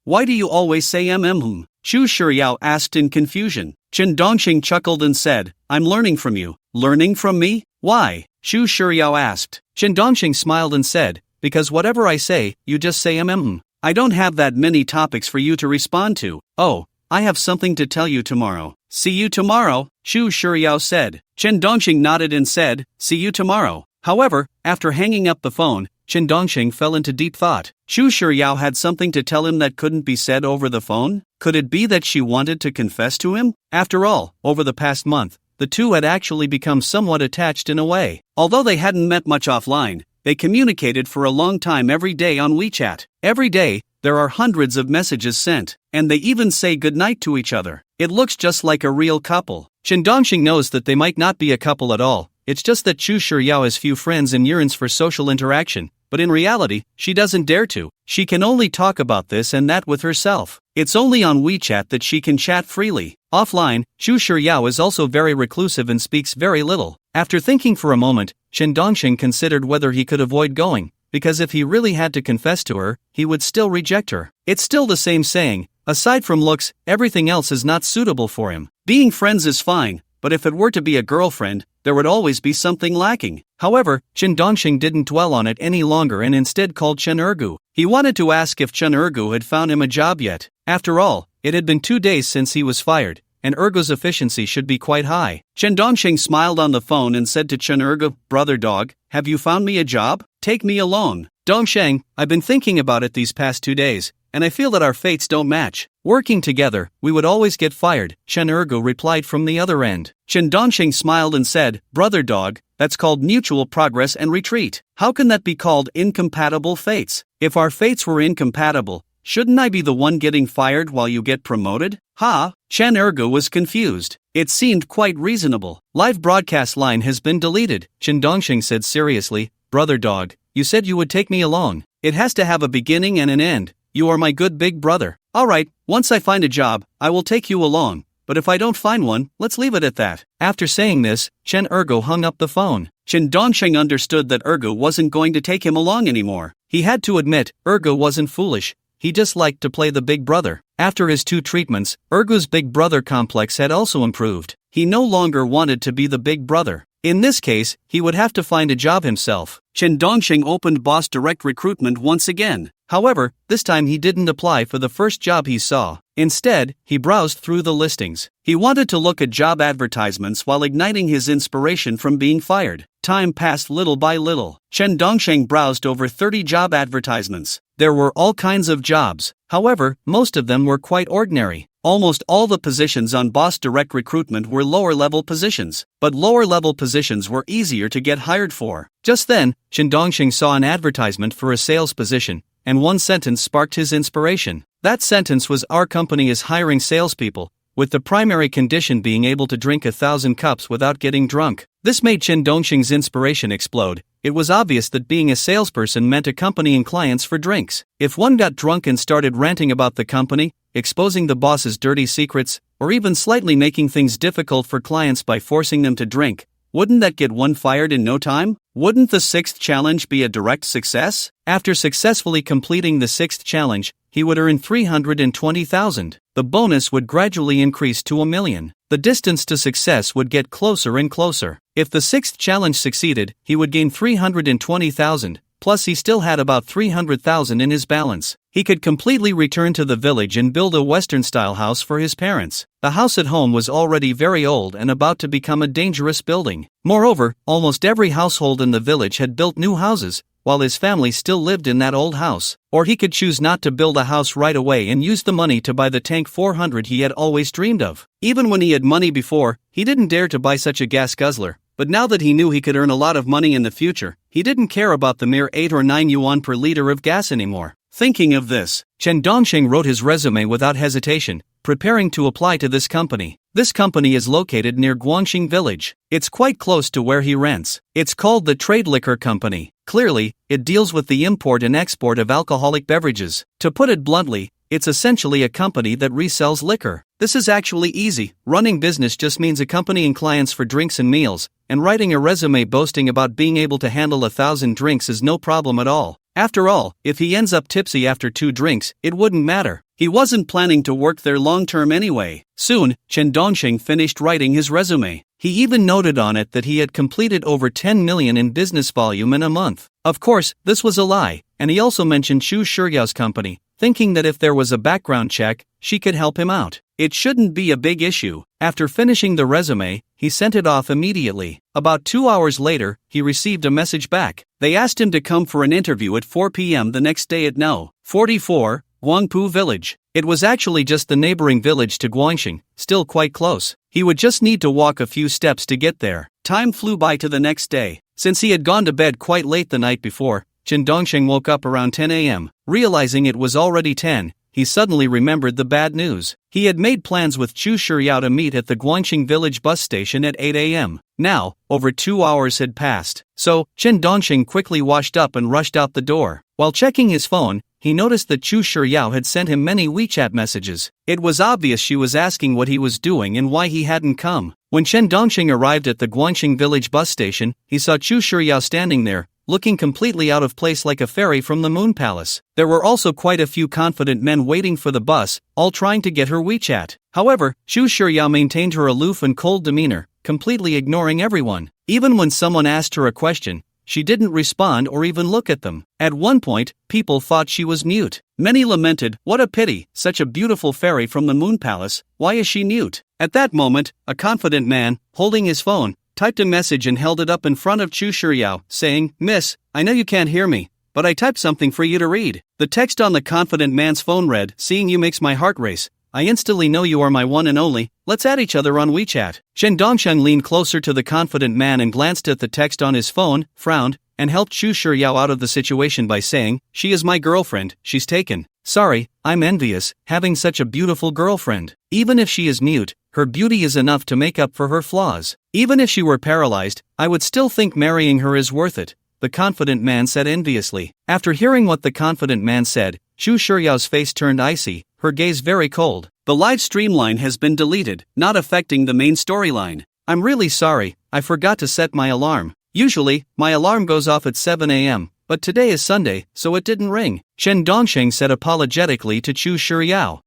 why do you always say Xu Shiryao asked in confusion. Chen Dongxing chuckled and said, I'm learning from you. Learning from me? Why? Xu Shiryao asked. Chen Dongxing smiled and said, Because whatever I say, you just say I don't have that many topics for you to respond to. Oh, I have something to tell you tomorrow. See you tomorrow, Xu Shiryao said. Chen Dongxing nodded and said, See you tomorrow. However, after hanging up the phone, Chen Dongxing fell into deep thought. Xu Shiryao had something to tell him that couldn't be said over the phone? Could it be that she wanted to confess to him? After all, over the past month, the two had actually become somewhat attached in a way. Although they hadn't met much offline, they communicated for a long time every day on WeChat. Every day, there are hundreds of messages sent, and they even say goodnight to each other. It looks just like a real couple. Chen Dongxing knows that they might not be a couple at all. It's just that Xu Shiryao has few friends and yearns for social interaction, but in reality, she doesn't dare to. She can only talk about this and that with herself. It's only on WeChat that she can chat freely. Offline, Xu Shiryao is also very reclusive and speaks very little. After thinking for a moment, Chen Dongxing considered whether he could avoid going, because if he really had to confess to her, he would still reject her. It's still the same saying, aside from looks, everything else is not suitable for him. Being friends is fine, but if it were to be a girlfriend, there would always be something lacking. However, Chen Dongxing didn't dwell on it any longer and instead called Chen Ergu. He wanted to ask if Chen Ergu had found him a job yet. After all, it had been 2 days since he was fired, and Ergu's efficiency should be quite high. Chen Dongxing smiled on the phone and said to Chen Ergu, Brother dog, have you found me a job? Take me alone. Dongsheng, I've been thinking about it these past 2 days, and I feel that our fates don't match. Working together, we would always get fired, Chen Ergu replied from the other end. Chen Dongxing smiled and said, Brother dog, that's called mutual progress and retreat. How can that be called incompatible fates? If our fates were incompatible, shouldn't I be the one getting fired while you get promoted? Ha! Chen Ergu was confused. It seemed quite reasonable. Live broadcast line has been deleted, Chen Dongxing said seriously. Brother dog, you said you would take me along. It has to have a beginning and an end. You are my good big brother. Alright, once I find a job, I will take you along. But if I don't find one, let's leave it at that. After saying this, Chen Ergu hung up the phone. Chen Dongxing understood that Ergu wasn't going to take him along anymore. He had to admit, Ergu wasn't foolish. He just liked to play the big brother. After his 2 treatments, Ergu's big brother complex had also improved. He no longer wanted to be the big brother. In this case, he would have to find a job himself. Chen Dongxing opened Boss Direct Recruitment once again. However, this time he didn't apply for the first job he saw. Instead, he browsed through the listings. He wanted to look at job advertisements while igniting his inspiration from being fired. Time passed little by little. Chen Dongxing browsed over 30 job advertisements. There were all kinds of jobs. However, most of them were quite ordinary. Almost all the positions on Boss Direct Recruitment were lower-level positions, but lower-level positions were easier to get hired for. Just then, Chen Dongxing saw an advertisement for a sales position, and one sentence sparked his inspiration. That sentence was, Our company is hiring salespeople, with the primary condition being able to drink 1,000 cups without getting drunk. This made Chen Dongxing's inspiration explode. It was obvious that being a salesperson meant accompanying clients for drinks. If one got drunk and started ranting about the company, exposing the boss's dirty secrets, or even slightly making things difficult for clients by forcing them to drink, wouldn't that get one fired in no time? Wouldn't the 6th challenge be a direct success? After successfully completing the 6th challenge, he would earn 320,000. The bonus would gradually increase to 1 million. The distance to success would get closer and closer. If the 6th challenge succeeded, he would gain 320,000, plus he still had about 300,000 in his balance. he could completely return to the village and build a Western-style house for his parents. The house at home was already very old and about to become a dangerous building. Moreover, almost every household in the village had built new houses, while his family still lived in that old house. Or he could choose not to build a house right away and use the money to buy the Tank 400 he had always dreamed of. Even when he had money before, he didn't dare to buy such a gas guzzler. But now that he knew he could earn a lot of money in the future, he didn't care about the mere 8 or 9 yuan per liter of gas anymore. Thinking of this, Chen Dongsheng wrote his resume without hesitation, preparing to apply to this company. This company is located near Guangxing Village. It's quite close to where he rents. It's called the Trade Liquor Company. Clearly, it deals with the import and export of alcoholic beverages. To put it bluntly, it's essentially a company that resells liquor. This is actually easy. Running business just means accompanying clients for drinks and meals, and writing a resume boasting about being able to handle 1,000 drinks is no problem at all. After all, if he ends up tipsy after 2 drinks, it wouldn't matter. He wasn't planning to work there long-term anyway. Soon, Chen Dongsheng finished writing his resume. He even noted on it that he had completed over 10 million in business volume in a month. Of course, this was a lie, and he also mentioned Xu Shiyao's company, thinking that if there was a background check, she could help him out. It shouldn't be a big issue. After finishing the resume, he sent it off immediately. About 2 hours later, he received a message back. They asked him to come for an interview at 4 p.m. the next day at No. 44, Guangpu Village. It was actually just the neighboring village to Guangxing, still quite close. He would just need to walk a few steps to get there. Time flew by to the next day. Since he had gone to bed quite late the night before, Chen Dongsheng woke up around 10 a.m. Realizing it was already 10, he suddenly remembered the bad news. He had made plans with Chu Shiyao to meet at the Guangxing Village bus station at 8 a.m. Now, over 2 hours had passed. So, Chen Dongsheng quickly washed up and rushed out the door. While checking his phone, he noticed that Chu Shiyao had sent him many WeChat messages. It was obvious she was asking what he was doing and why he hadn't come. When Chen Dongsheng arrived at the Guangxing Village bus station, he saw Chu Shiyao standing there, looking completely out of place like a fairy from the Moon Palace. There were also quite a few confident men waiting for the bus, all trying to get her WeChat. However, Xu Shiyao maintained her aloof and cold demeanor, completely ignoring everyone. Even when someone asked her a question, she didn't respond or even look at them. At one point, people thought she was mute. Many lamented, "What a pity, such a beautiful fairy from the Moon Palace, why is she mute?" At that moment, a confident man, holding his phone, typed a message and held it up in front of Chu Shiyao, saying, "Miss, I know you can't hear me, but I typed something for you to read." The text on the confident man's phone read, "Seeing you makes my heart race. I instantly know you are my one and only. Let's add each other on WeChat." Chen Dongsheng leaned closer to the confident man and glanced at the text on his phone, frowned, and helped Chu Shiyao out of the situation by saying, "She is my girlfriend, she's taken. Sorry, I'm envious, having such a beautiful girlfriend. Even if she is mute, her beauty is enough to make up for her flaws. Even if she were paralyzed, I would still think marrying her is worth it," the confident man said enviously. After hearing what the confident man said, Chu Shiyao's face turned icy, her gaze very cold. "The live streamline has been deleted, not affecting the main storyline. I'm really sorry, I forgot to set my alarm. Usually, my alarm goes off at 7 a.m., but today is Sunday, so it didn't ring," Chen Dongsheng said apologetically to Chu Shiyao.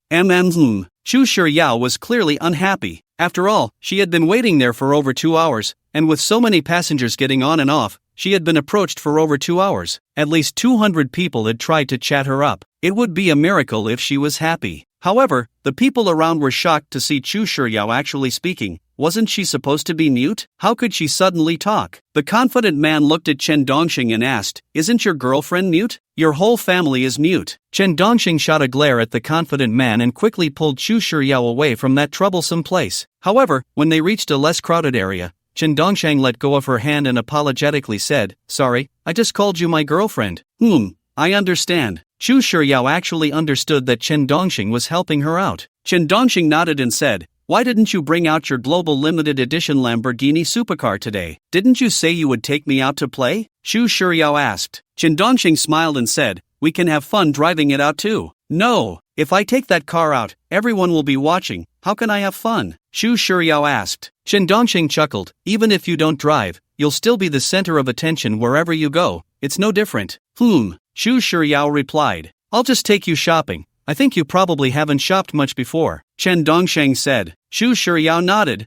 Chu Shiyao was clearly unhappy. After all, she had been waiting there for over 2 hours, and with so many passengers getting on and off, she had been approached for over 2 hours. At least 200 people had tried to chat her up. It would be a miracle if she was happy. However, the people around were shocked to see Chu Shiyao actually speaking. Wasn't she supposed to be mute? How could she suddenly talk? The confident man looked at Chen Dongsheng and asked, "Isn't your girlfriend mute? Your whole family is mute." Chen Dongsheng shot a glare at the confident man and quickly pulled Chu Shiyao away from that troublesome place. However, when they reached a less crowded area, Chen Dongsheng let go of her hand and apologetically said, "Sorry, I just called you my girlfriend." I understand." Chu Shiyao actually understood that Chen Dongsheng was helping her out. Chen Dongsheng nodded and said, "Why didn't you bring out your global limited edition Lamborghini supercar today? Didn't you say you would take me out to play?" Chu Shiyao asked. Chen Dongsheng smiled and said, "We can have fun driving it out too." "No, if I take that car out, everyone will be watching. How can I have fun?" Chu Shiyao asked. Chen Dongsheng chuckled, "Even if you don't drive, you'll still be the center of attention wherever you go. It's no different." Chu Shiyao replied, "I'll just take you shopping. I think you probably haven't shopped much before," Chen Dongsheng said. Chu Shiyao nodded.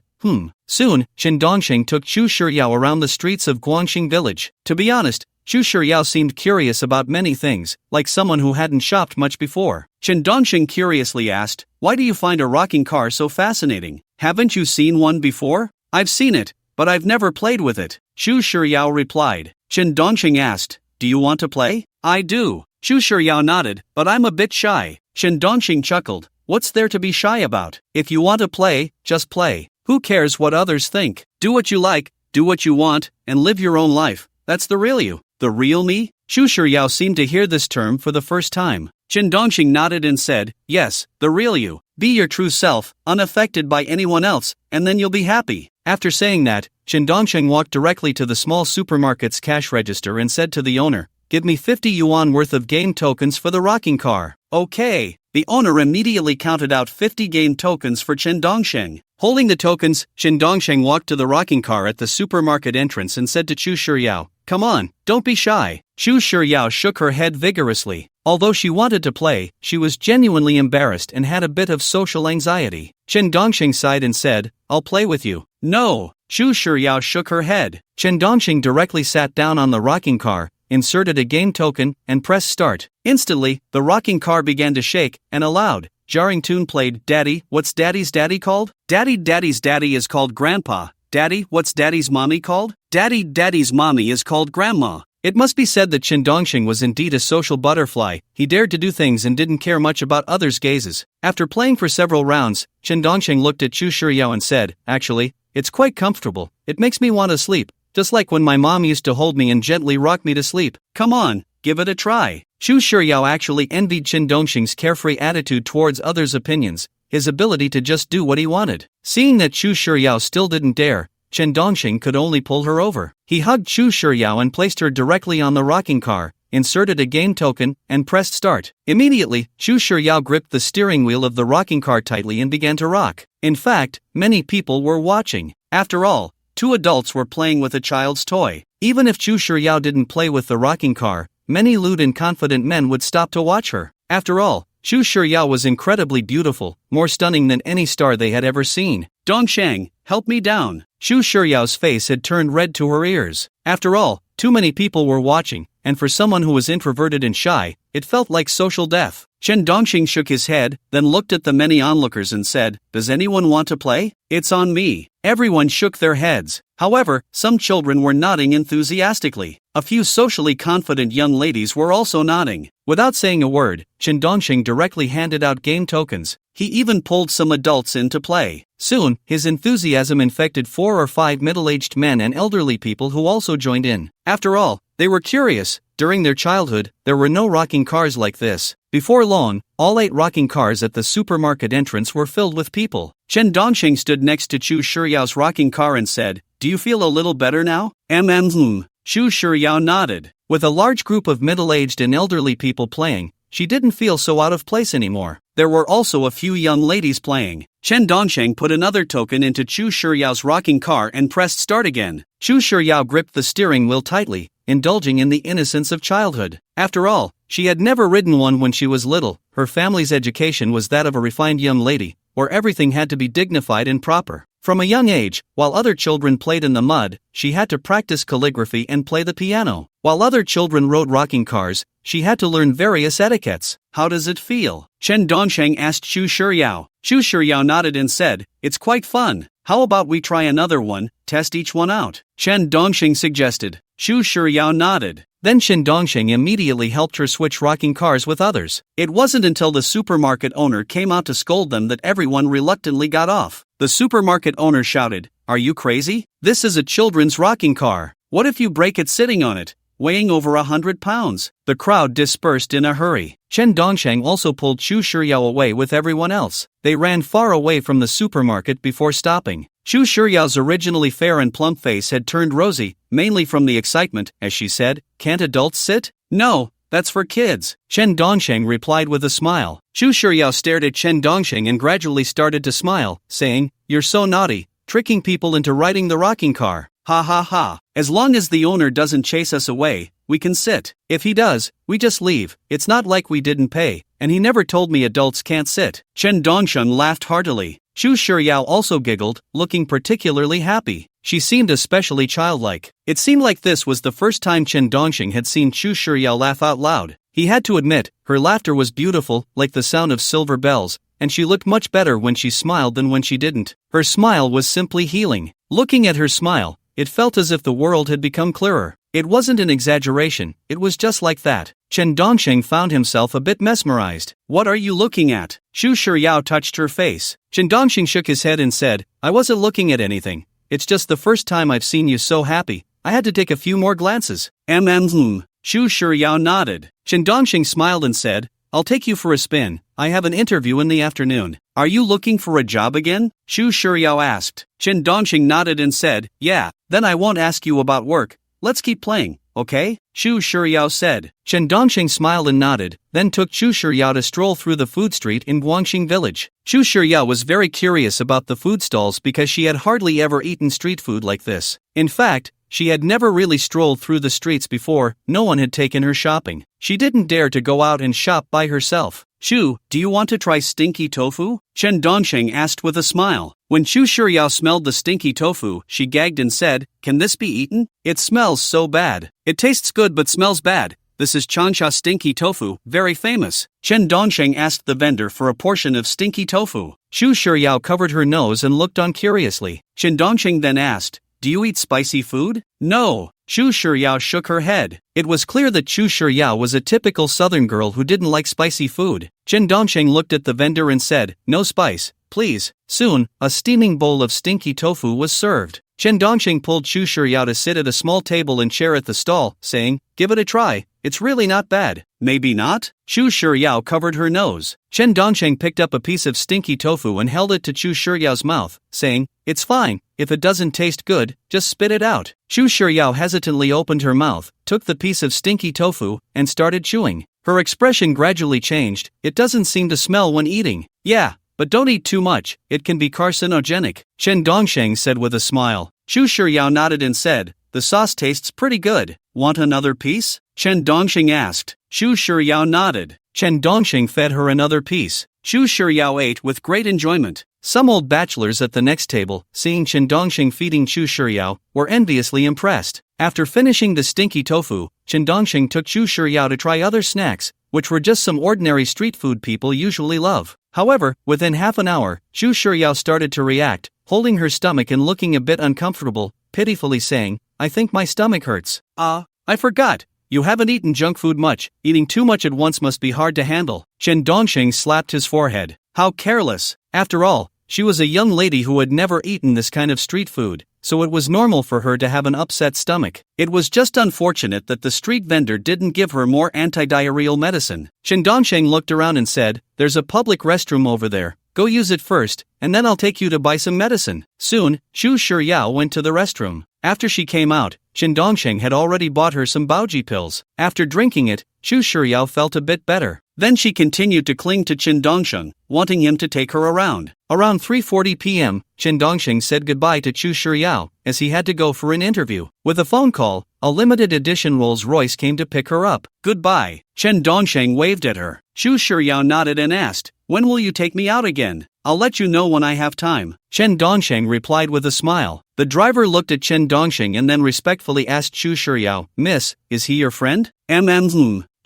Soon, Chen Dongsheng took Chu Shiyao around the streets of Guangxing Village. To be honest, Xu Shiryao seemed curious about many things, like someone who hadn't shopped much before. Chen Dongxing curiously asked, "Why do you find a rocking car so fascinating? Haven't you seen one before?" "I've seen it, but I've never played with it," Xu Shiryao replied. Chen Dongxing asked, "Do you want to play?" "I do." Xu Shiryao nodded, "But I'm a bit shy." Chen Dongxing chuckled, "What's there to be shy about? If you want to play, just play. Who cares what others think? Do what you like, do what you want, and live your own life. That's the real you." "The real me?" Xu Shiryao seemed to hear this term for the first time. Chen Dongxing nodded and said, "Yes, the real you. Be your true self, unaffected by anyone else, and then you'll be happy." After saying that, Chen Dongxing walked directly to the small supermarket's cash register and said to the owner, "Give me 50 yuan worth of game tokens for the rocking car." "Okay." The owner immediately counted out 50 game tokens for Chen Dongxing. Holding the tokens, Chen Dongxing walked to the rocking car at the supermarket entrance and said to Xu Shiryao, "Come on, don't be shy." Xu Shiryao shook her head vigorously. Although she wanted to play, she was genuinely embarrassed and had a bit of social anxiety. Chen Dongxing sighed and said, "I'll play with you." "No." Xu Shiryao shook her head. Chen Dongxing directly sat down on the rocking car, inserted a game token, and pressed start. Instantly, the rocking car began to shake, and a loud, jarring tune played. "Daddy, what's Daddy's daddy called?" Daddy's daddy is called Grandpa." "Daddy, what's Daddy's mommy called?" Daddy's mommy is called Grandma." It must be said that Chen Dongxing was indeed a social butterfly. He dared to do things and didn't care much about others' gazes. After playing for several rounds, Chen Dongxing looked at Xu Shiryao and said, "Actually, it's quite comfortable. It makes me want to sleep, just like when my mom used to hold me and gently rock me to sleep. Come on, give it a try." Xu Shiryao actually envied Chen Dongxing's carefree attitude towards others' opinions, his ability to just do what he wanted. Seeing that Xu Shiryao still didn't dare, Chen Dongxing could only pull her over. He hugged Xu Shiryao and placed her directly on the rocking car, inserted a game token, and pressed start. Immediately, Xu Shiryao gripped the steering wheel of the rocking car tightly and began to rock. In fact, many people were watching. After all, 2 adults were playing with a child's toy. Even if Xu Shiryao didn't play with the rocking car, many lewd and confident men would stop to watch her. After all, Xu Shiryao was incredibly beautiful, more stunning than any star they had ever seen. "Dongsheng, help me down." Xu Shiryao's face had turned red to her ears. After all, too many people were watching, and for someone who was introverted and shy, it felt like social death. Chen Dongxing shook his head, then looked at the many onlookers and said, "Does anyone want to play? It's on me." Everyone shook their heads. However, some children were nodding enthusiastically. A few socially confident young ladies were also nodding. Without saying a word, Chen Dongxing directly handed out game tokens. He even pulled some adults in to play. Soon, his enthusiasm infected 4 or 5 middle-aged men and elderly people who also joined in. After all, they were curious. During their childhood, there were no rocking cars like this. Before long, all 8 rocking cars at the supermarket entrance were filled with people. Chen Dongxing stood next to Xu Shiryao's rocking car and said, "Do you feel a little better now?" Xu Shiryao nodded. With a large group of middle-aged and elderly people playing, she didn't feel so out of place anymore. There were also a few young ladies playing. Chen Dongxing put another token into Xu Shiryao's rocking car and pressed start again. Xu Shiryao gripped the steering wheel tightly, indulging in the innocence of childhood. After all, she had never ridden one when she was little. Her family's education was that of a refined young lady, where everything had to be dignified and proper. From a young age, while other children played in the mud, she had to practice calligraphy and play the piano. While other children rode rocking cars, she had to learn various etiquettes. "How does it feel?" Chen Dongxing asked Xu Shiryao. Xu Shiryao nodded and said, "It's quite fun. How about we try another one, test each one out?" Chen Dongxing suggested. Xu Shiryao nodded. Then Chen Dongxing immediately helped her switch rocking cars with others. It wasn't until the supermarket owner came out to scold them that everyone reluctantly got off. The supermarket owner shouted, "Are you crazy? This is a children's rocking car. What if you break it sitting on it, weighing over 100 pounds? The crowd dispersed in a hurry. Chen Dongxing also pulled Xu Shiryao away with everyone else. They ran far away from the supermarket before stopping. Xu Shiryao's originally fair and plump face had turned rosy, mainly from the excitement, as she said, "Can't adults sit?" "No, that's for kids," Chen Dongxing replied with a smile. Xu Shiryao stared at Chen Dongxing and gradually started to smile, saying, "You're so naughty, tricking people into riding the rocking car. Ha ha ha. As long as the owner doesn't chase us away, we can sit. If he does, we just leave. It's not like we didn't pay, and he never told me adults can't sit." Chen Dongxing laughed heartily. Chu Shiryao also giggled, looking particularly happy. She seemed especially childlike. It seemed like this was the first time Chen Dongxing had seen Chu Shiryao laugh out loud. He had to admit, her laughter was beautiful, like the sound of silver bells, and she looked much better when she smiled than when she didn't. Her smile was simply healing. Looking at her smile, it felt as if the world had become clearer. It wasn't an exaggeration, it was just like that. Chen Dongxing found himself a bit mesmerized. "What are you looking at?" Chu Shiryao touched her face. Chen Dongxing shook his head and said, "I wasn't looking at anything. It's just the first time I've seen you so happy. I had to take a few more glances." Chu Shiryao nodded. Chen Dongxing smiled and said, "I'll take you for a spin. I have an interview in the afternoon." "Are you looking for a job again?" Chu Shiryao asked. Chen Dongxing nodded and said, "Yeah, then I won't ask you about work. Let's keep playing, okay?" Chu Shiryao said. Chen Dongxing smiled and nodded, then took Chu Shiryao to stroll through the food street in Guangxing village. Chu Shiryao was very curious about the food stalls because she had hardly ever eaten street food like this. In fact, she had never really strolled through the streets before. No one had taken her shopping. She didn't dare to go out and shop by herself. "Chu, do you want to try stinky tofu?" Chen Dongxing asked with a smile. When Chu Shiryao smelled the stinky tofu, she gagged and said, "Can this be eaten? It smells so bad." "It tastes good but smells bad. This is Changsha stinky tofu, very famous." Chen Dongxing asked the vendor for a portion of stinky tofu. Chu Shiryao covered her nose and looked on curiously. Chen Dongxing then asked, "Do you eat spicy food?" "No." Chu Shiryao shook her head. It was clear that Chu Shiryao was a typical southern girl who didn't like spicy food. Chen Dongxing looked at the vendor and said, "No spice, please." Soon, a steaming bowl of stinky tofu was served. Chen Dongxing pulled Chu Shiryao to sit at a small table and chair at the stall, saying, "Give it a try. It's really not bad." "Maybe not?" Chu Shiryao covered her nose. Chen Dongxing picked up a piece of stinky tofu and held it to Chu Shiryao's mouth, saying, "It's fine. If it doesn't taste good, just spit it out." Chu Shiryao hesitantly opened her mouth, took the piece of stinky tofu, and started chewing. Her expression gradually changed. "It doesn't seem to smell when eating." "Yeah, but don't eat too much, it can be carcinogenic," Chen Dongxing said with a smile. Chu Shiryao nodded and said, "The sauce tastes pretty good. Want another piece?" Chen Dongxing asked. Chu Shiryao nodded. Chen Dongxing fed her another piece. Chu Shiryao ate with great enjoyment. Some old bachelors at the next table, seeing Chen Dongxing feeding Chu Shiryao, were enviously impressed. After finishing the stinky tofu, Chen Dongxing took Chu Shiryao to try other snacks, which were just some ordinary street food people usually love. However, within half an hour, Chu Shiryao started to react, holding her stomach and looking a bit uncomfortable, pitifully saying, "I think my stomach hurts." I forgot. You haven't eaten junk food much. Eating too much at once must be hard to handle." Chen Dongxing slapped his forehead. How careless. After all, she was a young lady who had never eaten this kind of street food, so it was normal for her to have an upset stomach. It was just unfortunate that the street vendor didn't give her more anti-diarrheal medicine. Chen Dongxing looked around and said, "There's a public restroom over there. Go use it first, and then I'll take you to buy some medicine." Soon, Chu Shiryao went to the restroom. After she came out, Chen Dongxing had already bought her some baoji pills. After drinking it, Chu Shiryao felt a bit better. Then she continued to cling to Chen Dongxing, wanting him to take her around. Around 3:40 p.m., Chen Dongxing said goodbye to Chu Shiryao, as he had to go for an interview. With a phone call, a limited edition Rolls-Royce came to pick her up. "Goodbye." Chen Dongxing waved at her. Chu Shiryao nodded and asked, "When will you take me out again?" "I'll let you know when I have time." Chen Dongxing replied with a smile. The driver looked at Chen Dongxing and then respectfully asked Chu Shiryao, "Miss, is he your friend?"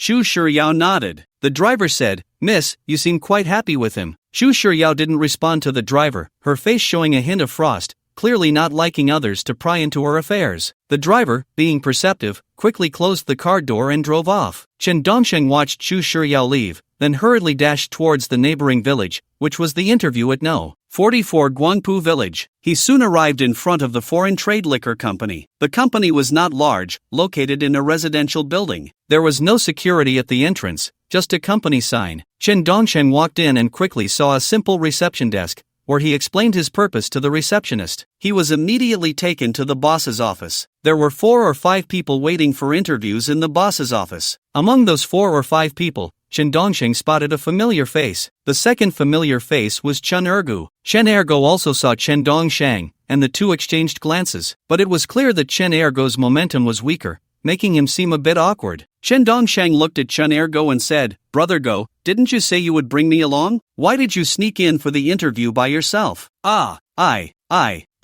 Chu Shiryao nodded. The driver said, "Miss, you seem quite happy with him." Chu Shiryao didn't respond to the driver, her face showing a hint of frost, clearly not liking others to pry into her affairs. The driver, being perceptive, quickly closed the car door and drove off. Chen Dongxing watched Chu Shiryao leave, then hurriedly dashed towards the neighboring village, which was the interview at No. 44 Guangpu village. He soon arrived in front of the Foreign Trade Liquor Company. The company was not large, located in a residential building. There was no security at the entrance, just a company sign. Chen Dongxing walked in and quickly saw a simple reception desk, where he explained his purpose to the receptionist. He was immediately taken to the boss's office. There were 4 or 5 people waiting for interviews in the boss's office. Among those 4 or 5 people, Chen Dongxing spotted a familiar face. The second familiar face was Chen Ergu. Chen Ergo also saw Chen Dongxing, and the two exchanged glances. But it was clear that Chen Ergo's momentum was weaker, making him seem a bit awkward. Chen Dongsheng looked at Chen Ergo and said, "Brother Go, didn't you say you would bring me along? Why did you sneak in for the interview by yourself?"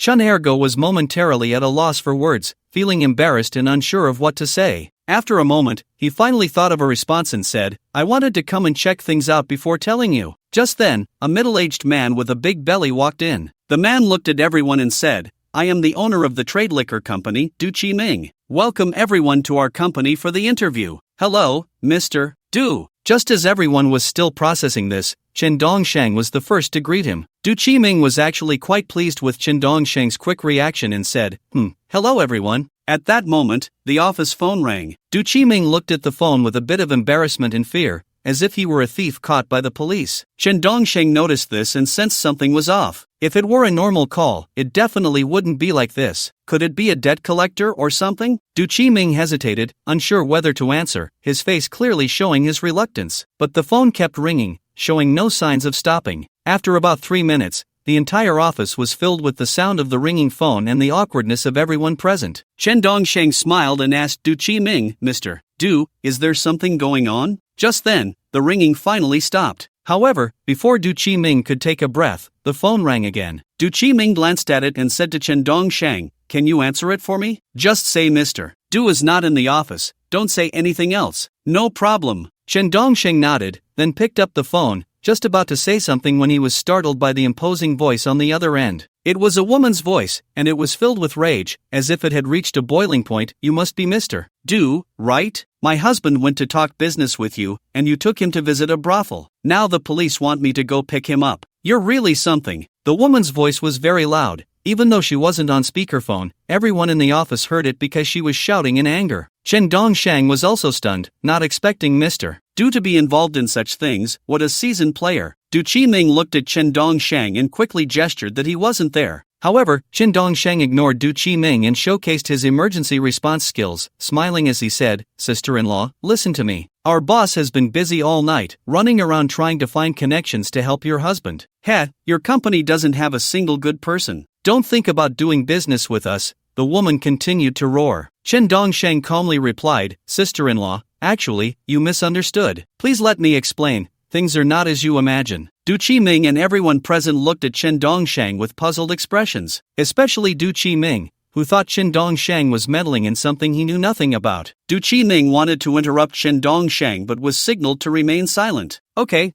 Chen Ergo was momentarily at a loss for words, feeling embarrassed and unsure of what to say. After a moment, he finally thought of a response and said, "I wanted to come and check things out before telling you." Just then, a middle-aged man with a big belly walked in. The man looked at everyone and said, "I am the owner of the trade liquor company, Du Chi Ming. Welcome everyone to our company for the interview. Hello, Mr. Du." Just as everyone was still processing this, Chen Dongsheng was the first to greet him. Du Chi Ming was actually quite pleased with Chen Dongsheng's quick reaction and said, "Hello everyone." At that moment, the office phone rang. Du Chi Ming looked at the phone with a bit of embarrassment and fear, as if he were a thief caught by the police. Chen Dongsheng noticed this and sensed something was off. If it were a normal call, it definitely wouldn't be like this. Could it be a debt collector or something? Du Chi Ming hesitated, unsure whether to answer, his face clearly showing his reluctance. But the phone kept ringing, showing no signs of stopping. After about 3 minutes, the entire office was filled with the sound of the ringing phone and the awkwardness of everyone present. Chen Dongsheng smiled and asked Du Chi Ming, "Mr. Du, is there something going on?" Just then, the ringing finally stopped. However, before Du Chi Ming could take a breath, the phone rang again. Du Chi Ming glanced at it and said to Chen Dongsheng, "Can you answer it for me? Just say Mr. Du is not in the office, don't say anything else." "No problem." Chen Dongsheng nodded, then picked up the phone, just about to say something when he was startled by the imposing voice on the other end. It was a woman's voice, and it was filled with rage, as if it had reached a boiling point. "You must be Mr. Du, right? My husband went to talk business with you, and you took him to visit a brothel. Now the police want me to go pick him up. You're really something." The woman's voice was very loud. Even though she wasn't on speakerphone, everyone in the office heard it because she was shouting in anger. Chen Dongsheng was also stunned, not expecting Mr. Du to be involved in such things. What a seasoned player. Du Chi Ming looked at Chen Dongsheng and quickly gestured that he wasn't there. However, Chen Dongsheng ignored Du Chi Ming and showcased his emergency response skills, smiling as he said, "Sister-in-law, listen to me. Our boss has been busy all night, running around trying to find connections to help your husband. Your company doesn't have a single good person. Don't think about doing business with us." The woman continued to roar. Chen Dongsheng calmly replied, "Sister-in-law, actually, you misunderstood. Please let me explain. Things are not as you imagine." Du Chi Ming and everyone present looked at Chen Dongsheng with puzzled expressions, especially Du Chi Ming, who thought Chen Dongsheng was meddling in something he knew nothing about. Du Chi Ming wanted to interrupt Chen Dongsheng but was signaled to remain silent. Okay,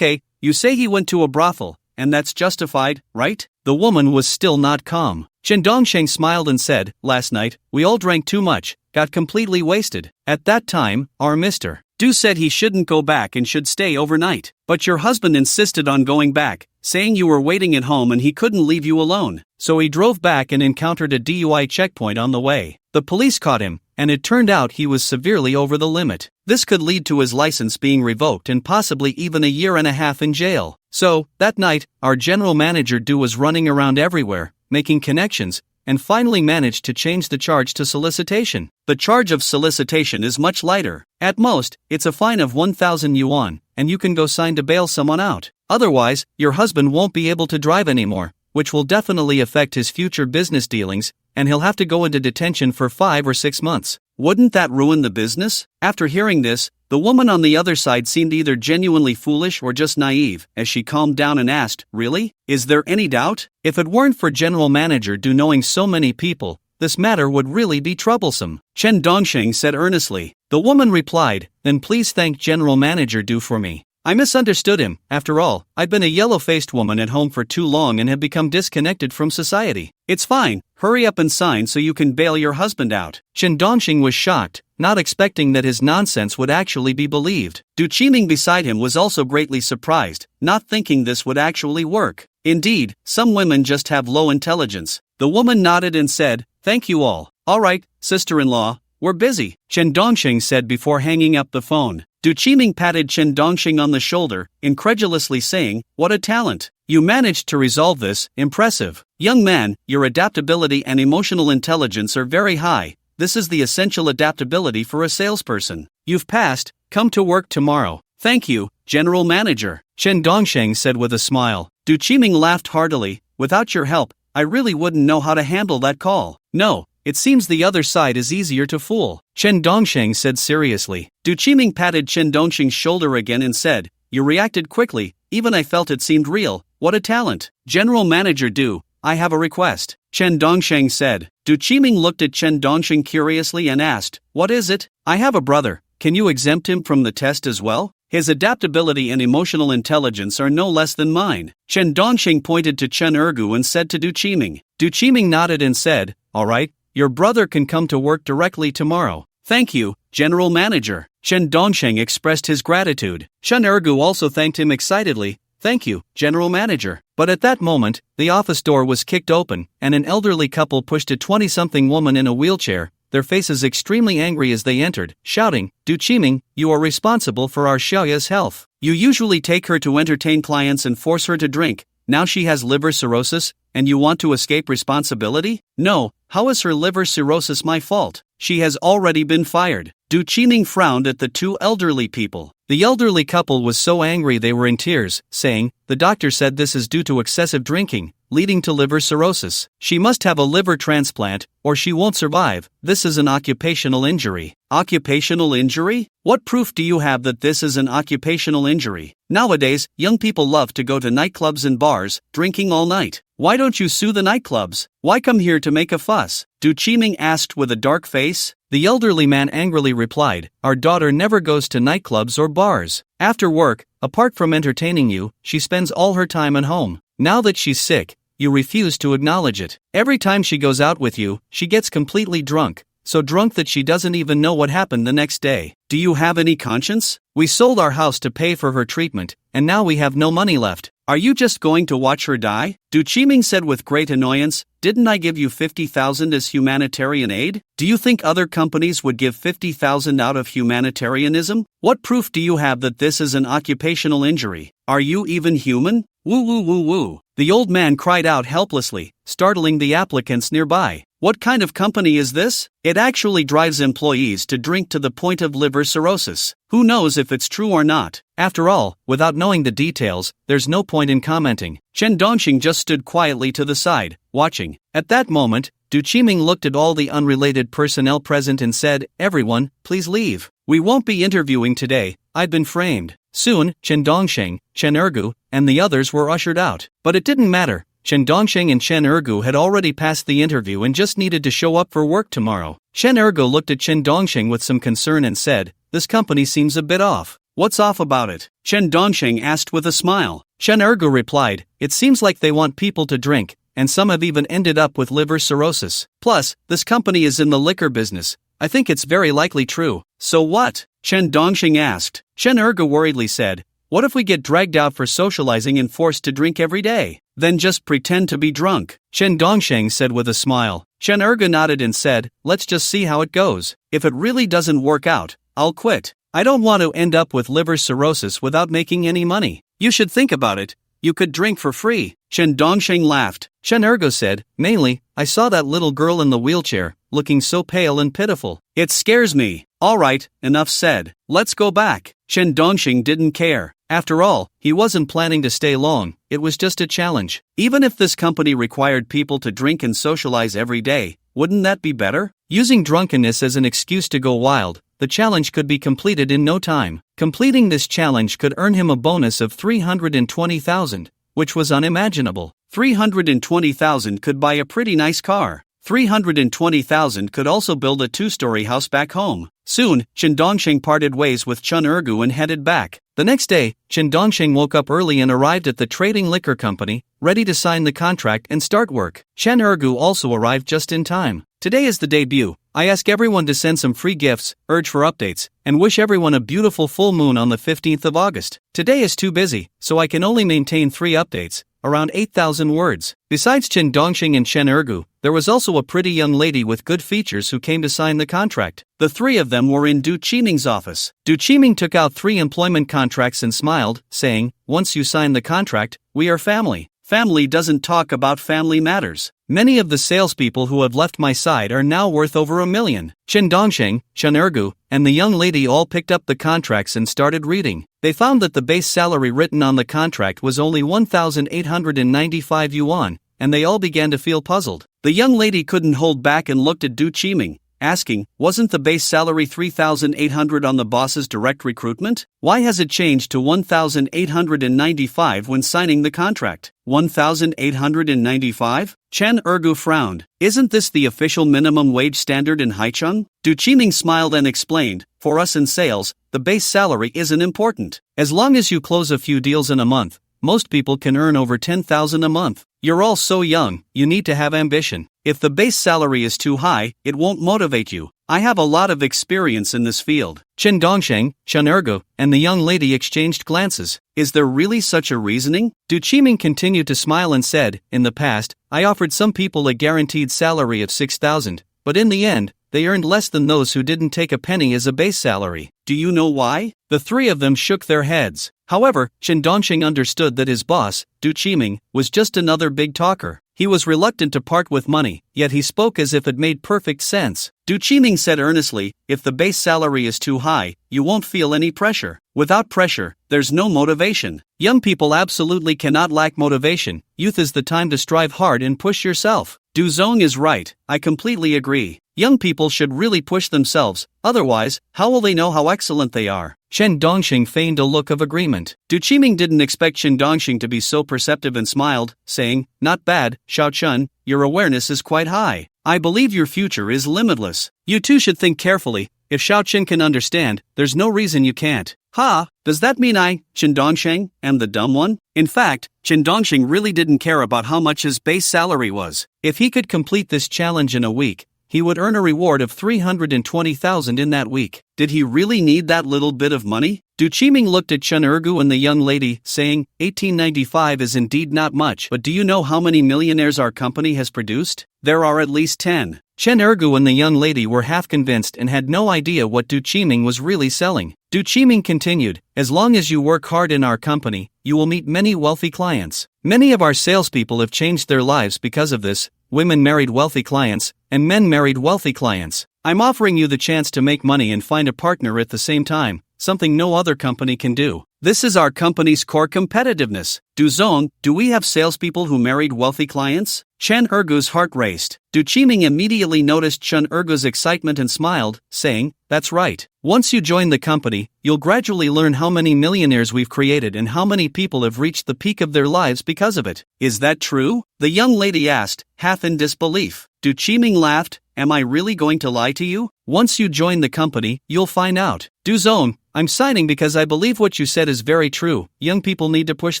you say he went to a brothel, and that's justified, right?" The woman was still not calm. Chen Dongsheng smiled and said, "Last night, we all drank too much, got completely wasted. At that time, our Mr. Du said he shouldn't go back and should stay overnight. But your husband insisted on going back, saying you were waiting at home and he couldn't leave you alone. So he drove back and encountered a DUI checkpoint on the way. The police caught him, and it turned out he was severely over the limit. This could lead to his license being revoked and possibly even a year and a half in jail. So, that night, our general manager Du was running around everywhere, making connections, and finally managed to change the charge to solicitation. The charge of solicitation is much lighter. At most, it's a fine of 1,000 yuan, and you can go sign to bail someone out. Otherwise, your husband won't be able to drive anymore, which will definitely affect his future business dealings, and he'll have to go into detention for 5 or 6 months. Wouldn't that ruin the business?" After hearing this, the woman on the other side seemed either genuinely foolish or just naive, as she calmed down and asked, "Really? Is there any doubt? If it weren't for General Manager Du knowing so many people, this matter would really be troublesome." Chen Dongsheng said earnestly. The woman replied, "Then please thank General Manager Du for me. I misunderstood him. After all, I've been a yellow-faced woman at home for too long and have become disconnected from society. It's fine, hurry up and sign so you can bail your husband out." Chen Dongsheng was shocked, not expecting that his nonsense would actually be believed. Du Chi Ming beside him was also greatly surprised, not thinking this would actually work. Indeed, some women just have low intelligence. The woman nodded and said, "Thank you all. All right, sister-in-law, we're busy," Chen Dongsheng said before hanging up the phone. Du Chi Ming patted Chen Dongsheng on the shoulder, incredulously saying, "What a talent. You managed to resolve this, impressive. Young man, your adaptability and emotional intelligence are very high. This is the essential adaptability for a salesperson. You've passed, come to work tomorrow." "Thank you, General Manager," Chen Dongsheng said with a smile. Du Chi Ming laughed heartily. "Without your help, I really wouldn't know how to handle that call." "No, It seems the other side is easier to fool, Chen Dongsheng said seriously. Du Qiming patted Chen Dongsheng's shoulder again and said, "You reacted quickly, even I felt it seemed real. What a talent." General Manager Du, I have a request, Chen Dongsheng said. Du Qiming looked at Chen Dongsheng curiously and asked, "What is it?" "I have a brother. Can you exempt him from the test as well? His adaptability and emotional intelligence are no less than mine." Chen Dongsheng pointed to Chen Ergu and said to Du Qiming. Du Qiming nodded and said, "All right, your brother can come to work directly tomorrow." "Thank you, General Manager." Chen Dongsheng expressed his gratitude. Chen Ergu also thanked him excitedly. "Thank you, General Manager." But at that moment, the office door was kicked open, and an elderly couple pushed a 20-something woman in a wheelchair, their faces extremely angry as they entered, shouting, "Du Qiming, you are responsible for our Xiaoya's health. You usually take her to entertain clients and force her to drink. Now she has liver cirrhosis, and you want to escape responsibility? No, how is her liver cirrhosis my fault? She has already been fired." Du Qiming frowned at the two elderly people. The elderly couple was so angry they were in tears, saying, "The doctor said this is due to excessive drinking, leading to liver cirrhosis. She must have a liver transplant, or she won't survive. This is an occupational injury." Occupational injury? What proof do you have that this is an occupational injury? Nowadays, young people love to go to nightclubs and bars, drinking all night. Why don't you sue the nightclubs? Why come here to make a fuss? Du Qiming asked with a dark face. The elderly man angrily replied, "Our daughter never goes to nightclubs or bars. After work, apart from entertaining you, she spends all her time at home. Now that she's sick, you refuse to acknowledge it. Every time she goes out with you, she gets completely drunk, so drunk that she doesn't even know what happened the next day. Do you have any conscience? We sold our house to pay for her treatment, and now we have no money left. Are you just going to watch her die?" Du Qiming said with great annoyance, "Didn't I give you 50,000 as humanitarian aid? Do you think other companies would give 50,000 out of humanitarianism? What proof do you have that this is an occupational injury? Are you even human?" "Woo woo woo woo," the old man cried out helplessly, startling the applicants nearby. "What kind of company is this? It actually drives employees to drink to the point of liver cirrhosis. Who knows if it's true or not? After all, without knowing the details, there's no point in commenting." Chen Dongxing just stood quietly to the side, watching. At that moment, Du Qiming looked at all the unrelated personnel present and said, "Everyone, please leave. We won't be interviewing today, I've been framed." Soon, Chen Dongsheng, Chen Ergu, and the others were ushered out. But it didn't matter. Chen Dongsheng and Chen Ergu had already passed the interview and just needed to show up for work tomorrow. Chen Ergu looked at Chen Dongsheng with some concern and said, "This company seems a bit off." "What's off about it?" Chen Dongsheng asked with a smile. Chen Ergu replied, "It seems like they want people to drink, and some have even ended up with liver cirrhosis. Plus, this company is in the liquor business. I think it's very likely true." "So what?" Chen Dongsheng asked. Chen Ergu worriedly said, "What if we get dragged out for socializing and forced to drink every day? Then just pretend to be drunk." Chen Dongsheng said with a smile. Chen Ergu nodded and said, "Let's just see how it goes. If it really doesn't work out, I'll quit. I don't want to end up with liver cirrhosis without making any money." "You should think about it. You could drink for free." Chen Dongsheng laughed. Chen Ergu said, "Mainly, I saw that little girl in the wheelchair, looking so pale and pitiful. It scares me." "All right, enough said. Let's go back." Chen Dongsheng didn't care. After all, he wasn't planning to stay long, it was just a challenge. Even if this company required people to drink and socialize every day, wouldn't that be better? Using drunkenness as an excuse to go wild, the challenge could be completed in no time. Completing this challenge could earn him a bonus of 320,000, which was unimaginable. 320,000 could buy a pretty nice car. 320,000 could also build a 2-story house back home. Soon, Chen Dongsheng parted ways with Chen Ergu and headed back. The next day, Chen Dongsheng woke up early and arrived at the trading liquor company, ready to sign the contract and start work. Chen Ergu also arrived just in time. "Today is the debut. I ask everyone to send some free gifts, urge for updates, and wish everyone a beautiful full moon on the 15th of August. Today is too busy, so I can only maintain 3 updates, around 8,000 words." Besides Chen Dongsheng and Chen Ergu, there was also a pretty young lady with good features who came to sign the contract. The 3 of them were in Du Qiming's office. Du Qiming took out 3 employment contracts and smiled, saying, "Once you sign the contract, we are family. Family doesn't talk about family matters. Many of the salespeople who have left my side are now worth over $1 million. Chen Dongsheng, Chen Ergu, and the young lady all picked up the contracts and started reading. They found that the base salary written on the contract was only 1,895 yuan, and they all began to feel puzzled. The young lady couldn't hold back and looked at Du Qiming, asking, wasn't the base salary 3,800 on the boss's direct recruitment? Why has it changed to 1,895 when signing the contract? 1,895? Chen Ergu frowned. Isn't this the official minimum wage standard in Haicheng? Du Qiming smiled and explained, for us in sales, the base salary isn't important. As long as you close a few deals in a month, most people can earn over 10,000 a month. You're all so young, you need to have ambition. If the base salary is too high, it won't motivate you. I have a lot of experience in this field. Chen Dongsheng, Chen Ergo, and the young lady exchanged glances. Is there really such a reasoning? Du Qiming continued to smile and said, in the past, I offered some people a guaranteed salary of 6,000, but in the end, they earned less than those who didn't take a penny as a base salary. Do you know why? The three of them shook their heads. However, Chen Dongsheng understood that his boss, Du Qiming, was just another big talker. He was reluctant to part with money, yet he spoke as if it made perfect sense. Du Qiming said earnestly, if the base salary is too high, you won't feel any pressure. Without pressure, there's no motivation. Young people absolutely cannot lack motivation. Youth is the time to strive hard and push yourself. Du Zong is right, I completely agree. Young people should really push themselves, otherwise, how will they know how excellent they are? Chen Dongsheng feigned a look of agreement. Du Qiming didn't expect Chen Dongsheng to be so perceptive and smiled, saying, not bad, Xiao Chun, your awareness is quite high. I believe your future is limitless. You too should think carefully. If Xiao Chen can understand, there's no reason you can't. Ha, does that mean I, Chen Dongsheng, am the dumb one? In fact, Chen Dongsheng really didn't care about how much his base salary was. If he could complete this challenge in a week, he would earn a reward of 320,000 in that week. Did he really need that little bit of money? Du Qiming looked at Chen Ergu and the young lady, saying, 1895 is indeed not much, but do you know how many millionaires our company has produced? There are at least 10. Chen Ergu and the young lady were half convinced and had no idea what Du Qiming was really selling. Du Qiming continued, as long as you work hard in our company, you will meet many wealthy clients. Many of our salespeople have changed their lives because of this. Women married wealthy clients, and men married wealthy clients. I'm offering you the chance to make money and find a partner at the same time, something no other company can do. This is our company's core competitiveness. Du Zong, do we have salespeople who married wealthy clients? Chen Ergu's heart raced. Du Qiming immediately noticed Chen Ergu's excitement and smiled, saying, that's right. Once you join the company, you'll gradually learn how many millionaires we've created and how many people have reached the peak of their lives because of it. Is that true? The young lady asked, half in disbelief. Du Qiming laughed, am I really going to lie to you? Once you join the company, you'll find out. Du Zong, I'm signing because I believe what you said is very true. Young people need to push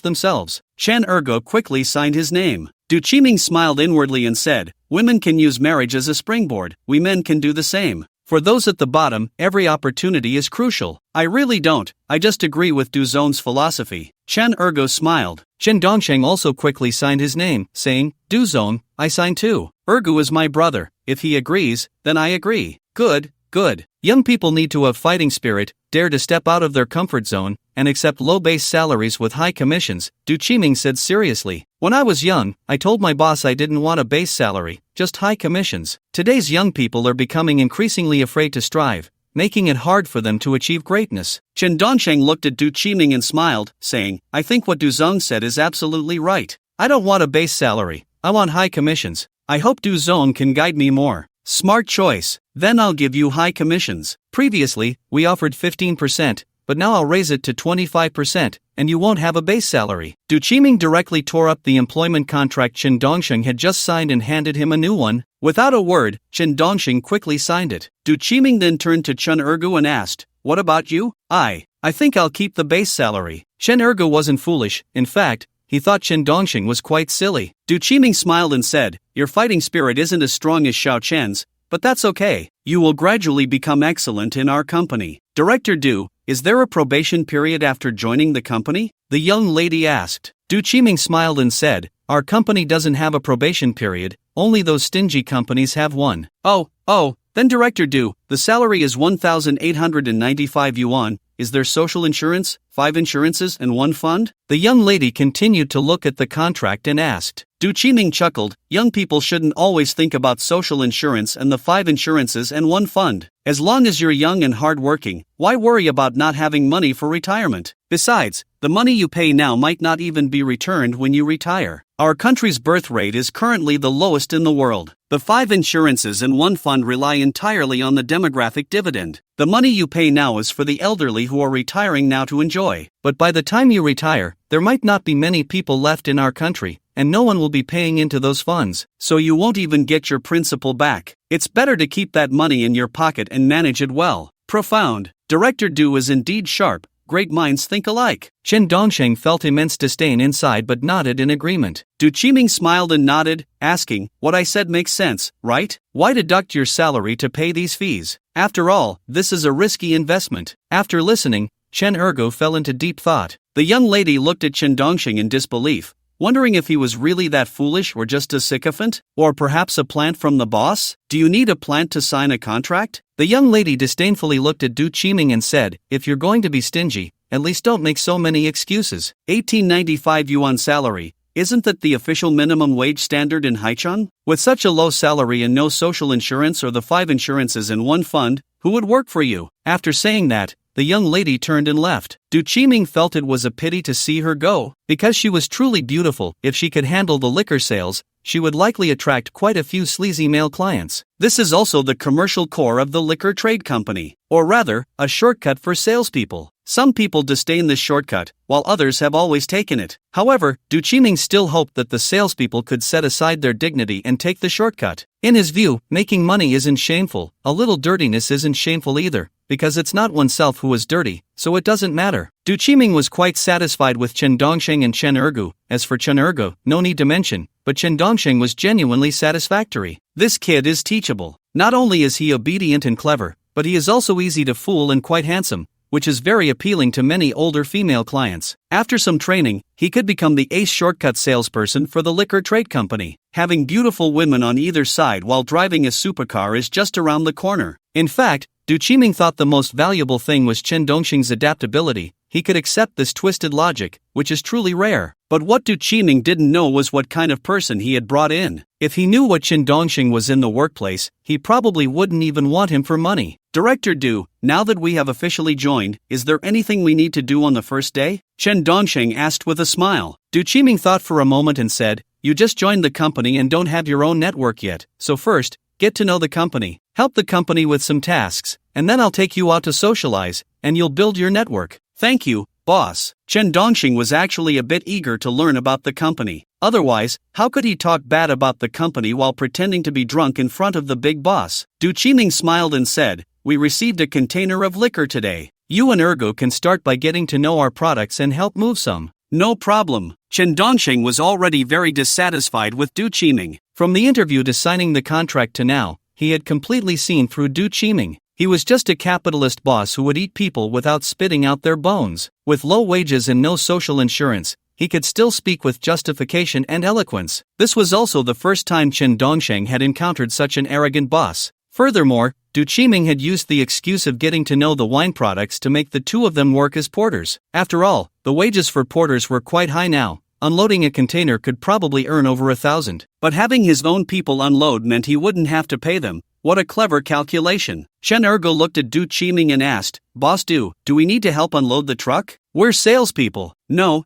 themselves. Chen Ergo quickly signed his name. Du Qiming smiled inwardly and said, women can use marriage as a springboard. We men can do the same. For those at the bottom, every opportunity is crucial. I really don't. I just agree with Du Zong's philosophy. Chen Ergo smiled. Chen Dongsheng also quickly signed his name, saying, Du Zong, I sign too. Ergu is my brother. If he agrees, then I agree. Good, good. Young people need to have fighting spirit, dare to step out of their comfort zone, and accept low base salaries with high commissions, Du Qiming said seriously. When I was young, I told my boss I didn't want a base salary, just high commissions. Today's young people are becoming increasingly afraid to strive, making it hard for them to achieve greatness. Chen Dongsheng looked at Du Qiming and smiled, saying, I think what Du Zong said is absolutely right. I don't want a base salary, I want high commissions. I hope Du Zong can guide me more. Smart choice. Then I'll give you high commissions. Previously, we offered 15%, but now I'll raise it to 25%, and you won't have a base salary. Du Qiming directly tore up the employment contract Chen Dongsheng had just signed and handed him a new one. Without a word, Chen Dongsheng quickly signed it. Du Qiming then turned to Chen Ergu and asked, what about you? I think I'll keep the base salary. Chen Ergu wasn't foolish. In fact, he thought Chen Dongsheng was quite silly. Du Qiming smiled and said, your fighting spirit isn't as strong as Xiao Chen's, but that's okay. You will gradually become excellent in our company. Director Du, is there a probation period after joining the company? The young lady asked. Du Qiming smiled and said, our company doesn't have a probation period, only those stingy companies have one. Oh, then Director Du, the salary is 1,895 yuan. Is there social insurance, 5 insurances and 1 fund? The young lady continued to look at the contract and asked. Du Qiming chuckled, young people shouldn't always think about social insurance and the 5 insurances and 1 fund. As long as you're young and hardworking, why worry about not having money for retirement? Besides, the money you pay now might not even be returned when you retire. Our country's birth rate is currently the lowest in the world. The 5 insurances and 1 fund rely entirely on the demographic dividend. The money you pay now is for the elderly who are retiring now to enjoy. But by the time you retire, there might not be many people left in our country, and no one will be paying into those funds, so you won't even get your principal back. It's better to keep that money in your pocket and manage it well. Profound. Director Du is indeed sharp. Great minds think alike. Chen Dongsheng felt immense disdain inside but nodded in agreement. Du Qiming smiled and nodded, asking, "What I said makes sense, right? Why deduct your salary to pay these fees? After all, this is a risky investment." After listening, Chen Ergo fell into deep thought. The young lady looked at Chen Dongsheng in disbelief, wondering if he was really that foolish or just a sycophant, or perhaps a plant from the boss. "Do you need a plant to sign a contract?" The young lady disdainfully looked at Du Qiming and said, "If you're going to be stingy, at least don't make so many excuses. 1895 yuan salary, isn't that the official minimum wage standard in Haicheng? With such a low salary and no social insurance or the 5 insurances and 1 fund, who would work for you?" After saying that, the young lady turned and left. Du Qiming felt it was a pity to see her go. Because she was truly beautiful, if she could handle the liquor sales, she would likely attract quite a few sleazy male clients. This is also the commercial core of the liquor trade company, or rather, a shortcut for salespeople. Some people disdain this shortcut, while others have always taken it. However, Du Qiming still hoped that the salespeople could set aside their dignity and take the shortcut. In his view, making money isn't shameful, a little dirtiness isn't shameful either, because it's not oneself who is dirty, so it doesn't matter. Du Qiming was quite satisfied with Chen Dongsheng and Chen Ergu. As for Chen Ergu, no need to mention, but Chen Dongsheng was genuinely satisfactory. This kid is teachable. Not only is he obedient and clever, but he is also easy to fool and quite handsome, which is very appealing to many older female clients. After some training, he could become the ace shortcut salesperson for the liquor trade company. Having beautiful women on either side while driving a supercar is just around the corner. In fact, Du Qiming thought the most valuable thing was Chen Dongsheng's adaptability. He could accept this twisted logic, which is truly rare. But what Du Qiming didn't know was what kind of person he had brought in. If he knew what Chen Dongsheng was in the workplace, he probably wouldn't even want him for money. "Director Du, now that we have officially joined, is there anything we need to do on the first day?" Chen Dongsheng asked with a smile. Du Qiming thought for a moment and said, "You just joined the company and don't have your own network yet, so first, get to know the company, help the company with some tasks, and then I'll take you out to socialize, and you'll build your network." "Thank you, boss." Chen Dongsheng was actually a bit eager to learn about the company. Otherwise, how could he talk bad about the company while pretending to be drunk in front of the big boss? Du Qiming smiled and said, "We received a container of liquor today. You and Ergo can start by getting to know our products and help move some." "No problem." Chen Dongsheng was already very dissatisfied with Du Qiming. From the interview to signing the contract to now, he had completely seen through Du Qiming. He was just a capitalist boss who would eat people without spitting out their bones. With low wages and no social insurance, he could still speak with justification and eloquence. This was also the first time Chen Dongsheng had encountered such an arrogant boss. Furthermore, Du Qiming had used the excuse of getting to know the wine products to make the two of them work as porters. After all, the wages for porters were quite high now. Unloading a container could probably earn over 1,000. But having his own people unload meant he wouldn't have to pay them. What a clever calculation. Chen Ergo looked at Du Qiming and asked, "Boss Du, do we need to help unload the truck? We're salespeople." No.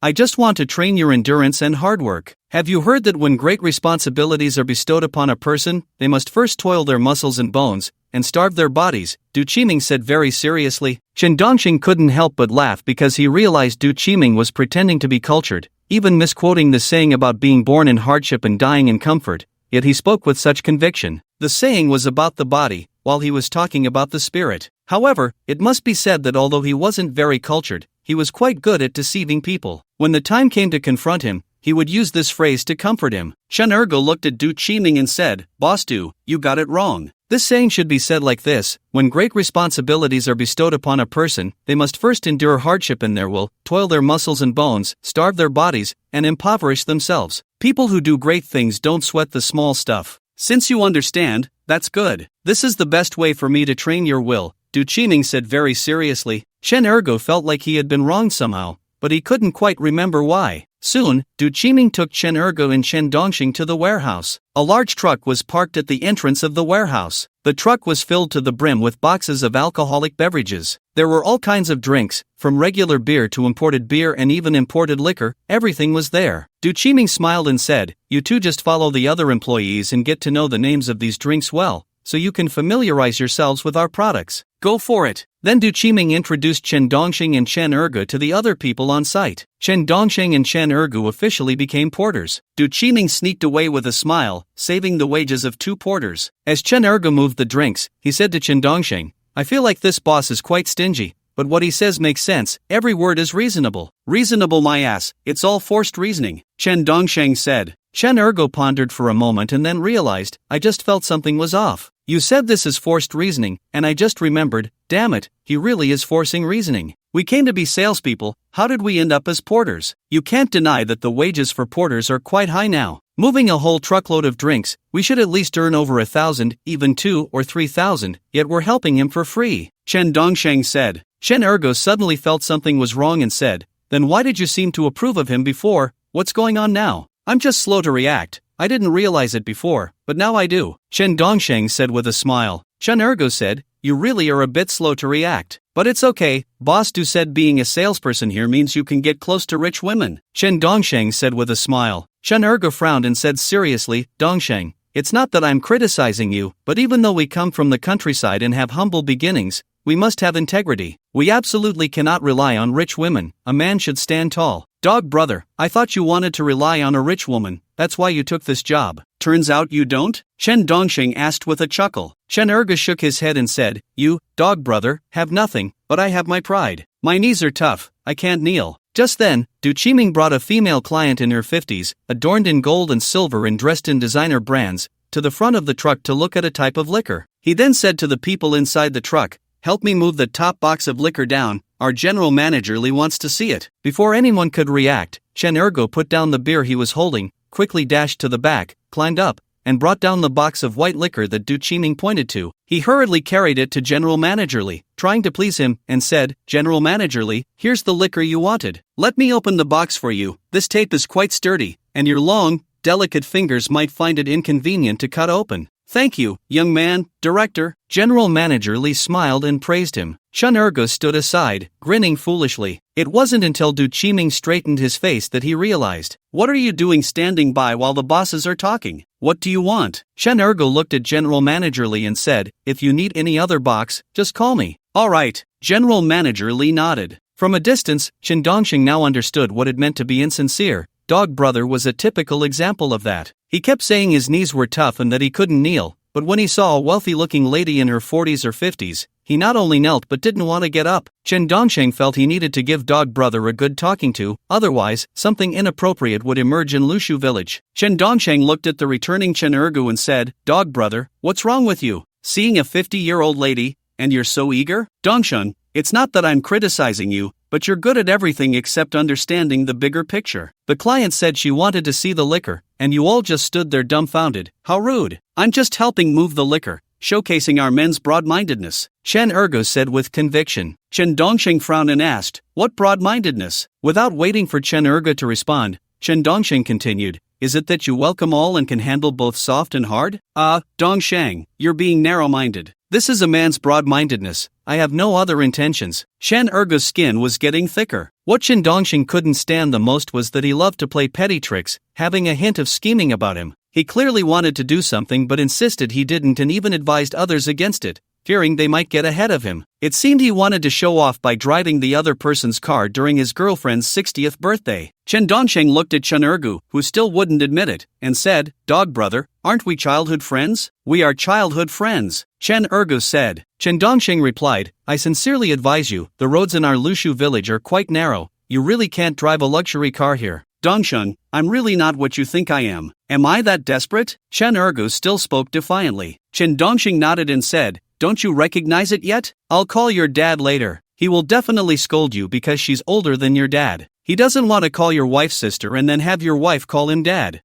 I just want to train your endurance and hard work. Have you heard that when great responsibilities are bestowed upon a person, they must first toil their muscles and bones, and starve their bodies?" Du Qiming said very seriously. Chen Dongsheng couldn't help but laugh because he realized Du Qiming was pretending to be cultured, even misquoting the saying about being born in hardship and dying in comfort, yet he spoke with such conviction. The saying was about the body, while he was talking about the spirit. However, it must be said that although he wasn't very cultured, he was quite good at deceiving people. When the time came to confront him, he would use this phrase to comfort him. Chen Ergo looked at Du Qiming and said, "Boss Du, you got it wrong. This saying should be said like this: when great responsibilities are bestowed upon a person, they must first endure hardship in their will, toil their muscles and bones, starve their bodies, and impoverish themselves. People who do great things don't sweat the small stuff. Since you understand, that's good. This is the best way for me to train your will," Du Qiming said very seriously. Chen Ergo felt like he had been wronged somehow, but he couldn't quite remember why. Soon, Du Qiming took Chen Ergo and Chen Dongxing to the warehouse. A large truck was parked at the entrance of the warehouse. The truck was filled to the brim with boxes of alcoholic beverages. There were all kinds of drinks, from regular beer to imported beer and even imported liquor. Everything was there. Du Qiming smiled and said, "You two just follow the other employees and get to know the names of these drinks well, so you can familiarize yourselves with our products. Go for it." Then Du Qiming introduced Chen Dongxing and Chen Ergo to the other people on site. Chen Dongxing and Chen Ergo officially became porters. Du Qiming sneaked away with a smile, saving the wages of 2 porters. As Chen Ergo moved the drinks, he said to Chen Dongxing, "I feel like this boss is quite stingy, but what he says makes sense. Every word is reasonable." "Reasonable my ass, it's all forced reasoning," Chen Dongxing said. Chen Ergo pondered for a moment and then realized, "I just felt something was off. You said this is forced reasoning, and I just remembered, damn it, he really is forcing reasoning. We came to be salespeople, how did we end up as porters? You can't deny that the wages for porters are quite high now. Moving a whole truckload of drinks, we should at least earn over 1,000, even 2 or 3,000, yet we're helping him for free," Chen Dongxing said. Chen Ergo suddenly felt something was wrong and said, "Then why did you seem to approve of him before? What's going on now?" "I'm just slow to react. I didn't realize it before, but now I do," Chen Dongxing said with a smile. Chen Ergo said, "You really are a bit slow to react. But it's okay, Boss Du said being a salesperson here means you can get close to rich women," Chen Dongxing said with a smile. Chen Ergo frowned and said seriously, "Dongxing, it's not that I'm criticizing you, but even though we come from the countryside and have humble beginnings, we must have integrity. We absolutely cannot rely on rich women. A man should stand tall." "Dog brother, I thought you wanted to rely on a rich woman, that's why you took this job. Turns out you don't?" Chen Dongxing asked with a chuckle. Chen Ergo shook his head and said, "You, dog brother, have nothing, but I have my pride. My knees are tough, I can't kneel." Just then, Du Qiming brought a female client in her 50s, adorned in gold and silver and dressed in designer brands, to the front of the truck to look at a type of liquor. He then said to the people inside the truck, "Help me move the top box of liquor down, our general manager Lee wants to see it." Before anyone could react, Chen Ergo put down the beer he was holding, quickly dashed to the back, climbed up, and brought down the box of white liquor that Du Qiming pointed to. He hurriedly carried it to General Manager Lee, trying to please him, and said, "General Manager Lee, here's the liquor you wanted. Let me open the box for you. This tape is quite sturdy, and your long, delicate fingers might find it inconvenient to cut open." "Thank you, young man, director." General Manager Lee smiled and praised him. Chen Ergo stood aside, grinning foolishly. It wasn't until Du Qiming straightened his face that he realized. "What are you doing standing by while the bosses are talking? What do you want?" Chen Ergo looked at General Manager Lee and said, "If you need any other box, just call me." "All right," General Manager Lee nodded. From a distance, Chen Dongxing now understood what it meant to be insincere. Dog brother was a typical example of that. He kept saying his knees were tough and that he couldn't kneel, but when he saw a wealthy-looking lady in her 40s or 50s, he not only knelt but didn't want to get up. Chen Dongxing felt he needed to give dog brother a good talking to, otherwise, something inappropriate would emerge in Lushu village. Chen Dongxing looked at the returning Chen Ergu and said, "Dog brother, what's wrong with you? Seeing a 50-year-old lady, and you're so eager?" "Dongxing, it's not that I'm criticizing you, but you're good at everything except understanding the bigger picture. The client said she wanted to see the liquor, and you all just stood there dumbfounded. How rude." "I'm just helping move the liquor, showcasing our men's broad-mindedness," Chen Ergo said with conviction. Chen Dongxing frowned and asked, "What broad-mindedness?" Without waiting for Chen Ergo to respond, Chen Dongxing continued, "Is it that you welcome all and can handle both soft and hard?" Dongxing, you're being narrow-minded. This is a man's broad-mindedness. I have no other intentions." Chen Ergo's skin was getting thicker. What Chen Dongxing couldn't stand the most was that he loved to play petty tricks, having a hint of scheming about him. He clearly wanted to do something but insisted he didn't and even advised others against it, fearing they might get ahead of him. It seemed he wanted to show off by driving the other person's car during his girlfriend's 60th birthday. Chen Dongxing looked at Chen Ergu, who still wouldn't admit it, and said, "Dog brother, aren't we childhood friends?" "We are childhood friends," Chen Ergu said. Chen Dongxing replied, "I sincerely advise you, the roads in our Lushu village are quite narrow, you really can't drive a luxury car here." "Dongxing, I'm really not what you think I am. Am I that desperate?" Chen Ergu still spoke defiantly. Chen Dongxing nodded and said, "Don't you recognize it yet? I'll call your dad later. He will definitely scold you because she's older than your dad. He doesn't want to call your wife sister and then have your wife call him dad."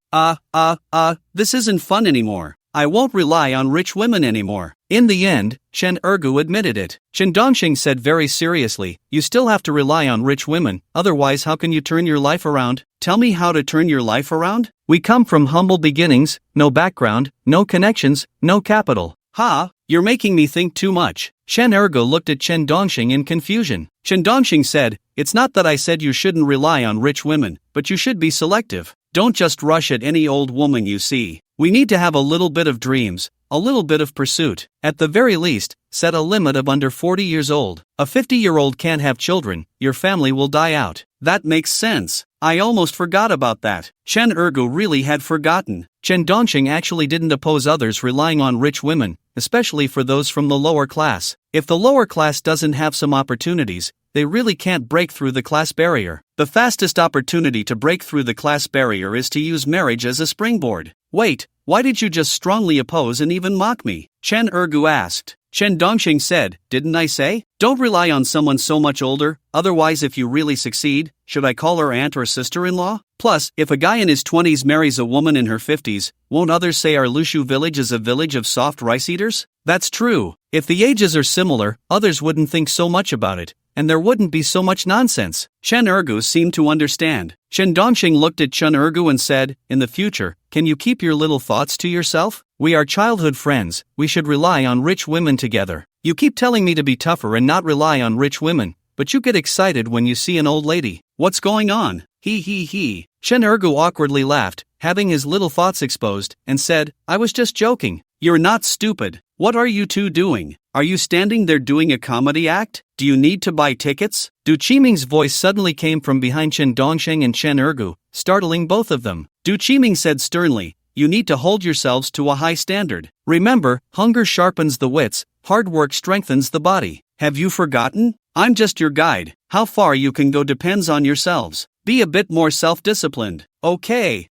This isn't fun anymore. I won't rely on rich women anymore. In the end, Chen Ergu admitted it. Chen Dongxing said very seriously, you still have to rely on rich women, otherwise how can you turn your life around? Tell me how to turn your life around? We come from humble beginnings, no background, no connections, no capital. Ha, you're making me think too much. Chen Ergu looked at Chen Dongxing in confusion. Chen Dongxing said, it's not that I said you shouldn't rely on rich women, but you should be selective. Don't just rush at any old woman you see. We need to have a little bit of dreams, a little bit of pursuit. At the very least, set a limit of under 40 years old. A 50-year-old can't have children, your family will die out. That makes sense. I almost forgot about that. Chen Ergu really had forgotten. Chen Dongxing actually didn't oppose others relying on rich women, especially for those from the lower class. If the lower class doesn't have some opportunities, they really can't break through the class barrier. The fastest opportunity to break through the class barrier is to use marriage as a springboard. Wait, why did you just strongly oppose and even mock me? Chen Ergu asked. Chen Dongxing said, didn't I say? Don't rely on someone so much older, otherwise if you really succeed, should I call her aunt or sister-in-law? Plus, if a guy in his 20s marries a woman in her 50s, won't others say our Lushu village is a village of soft rice eaters? That's true. If the ages are similar, others wouldn't think so much about it, and there wouldn't be so much nonsense. Chen Ergu seemed to understand. Chen Dongxing looked at Chen Ergu and said, in the future, can you keep your little thoughts to yourself? We are childhood friends, we should rely on rich women together. You keep telling me to be tougher and not rely on rich women, but you get excited when you see an old lady. What's going on? He. Chen Ergu awkwardly laughed, having his little thoughts exposed, and said, I was just joking. You're not stupid. What are you two doing? Are you standing there doing a comedy act? Do you need to buy tickets? Du Qiming's voice suddenly came from behind Chen Dongxing and Chen Ergu, startling both of them. Du Qiming said sternly, you need to hold yourselves to a high standard. Remember, hunger sharpens the wits, hard work strengthens the body. Have you forgotten? I'm just your guide. How far you can go depends on yourselves. Be a bit more self-disciplined. Okay.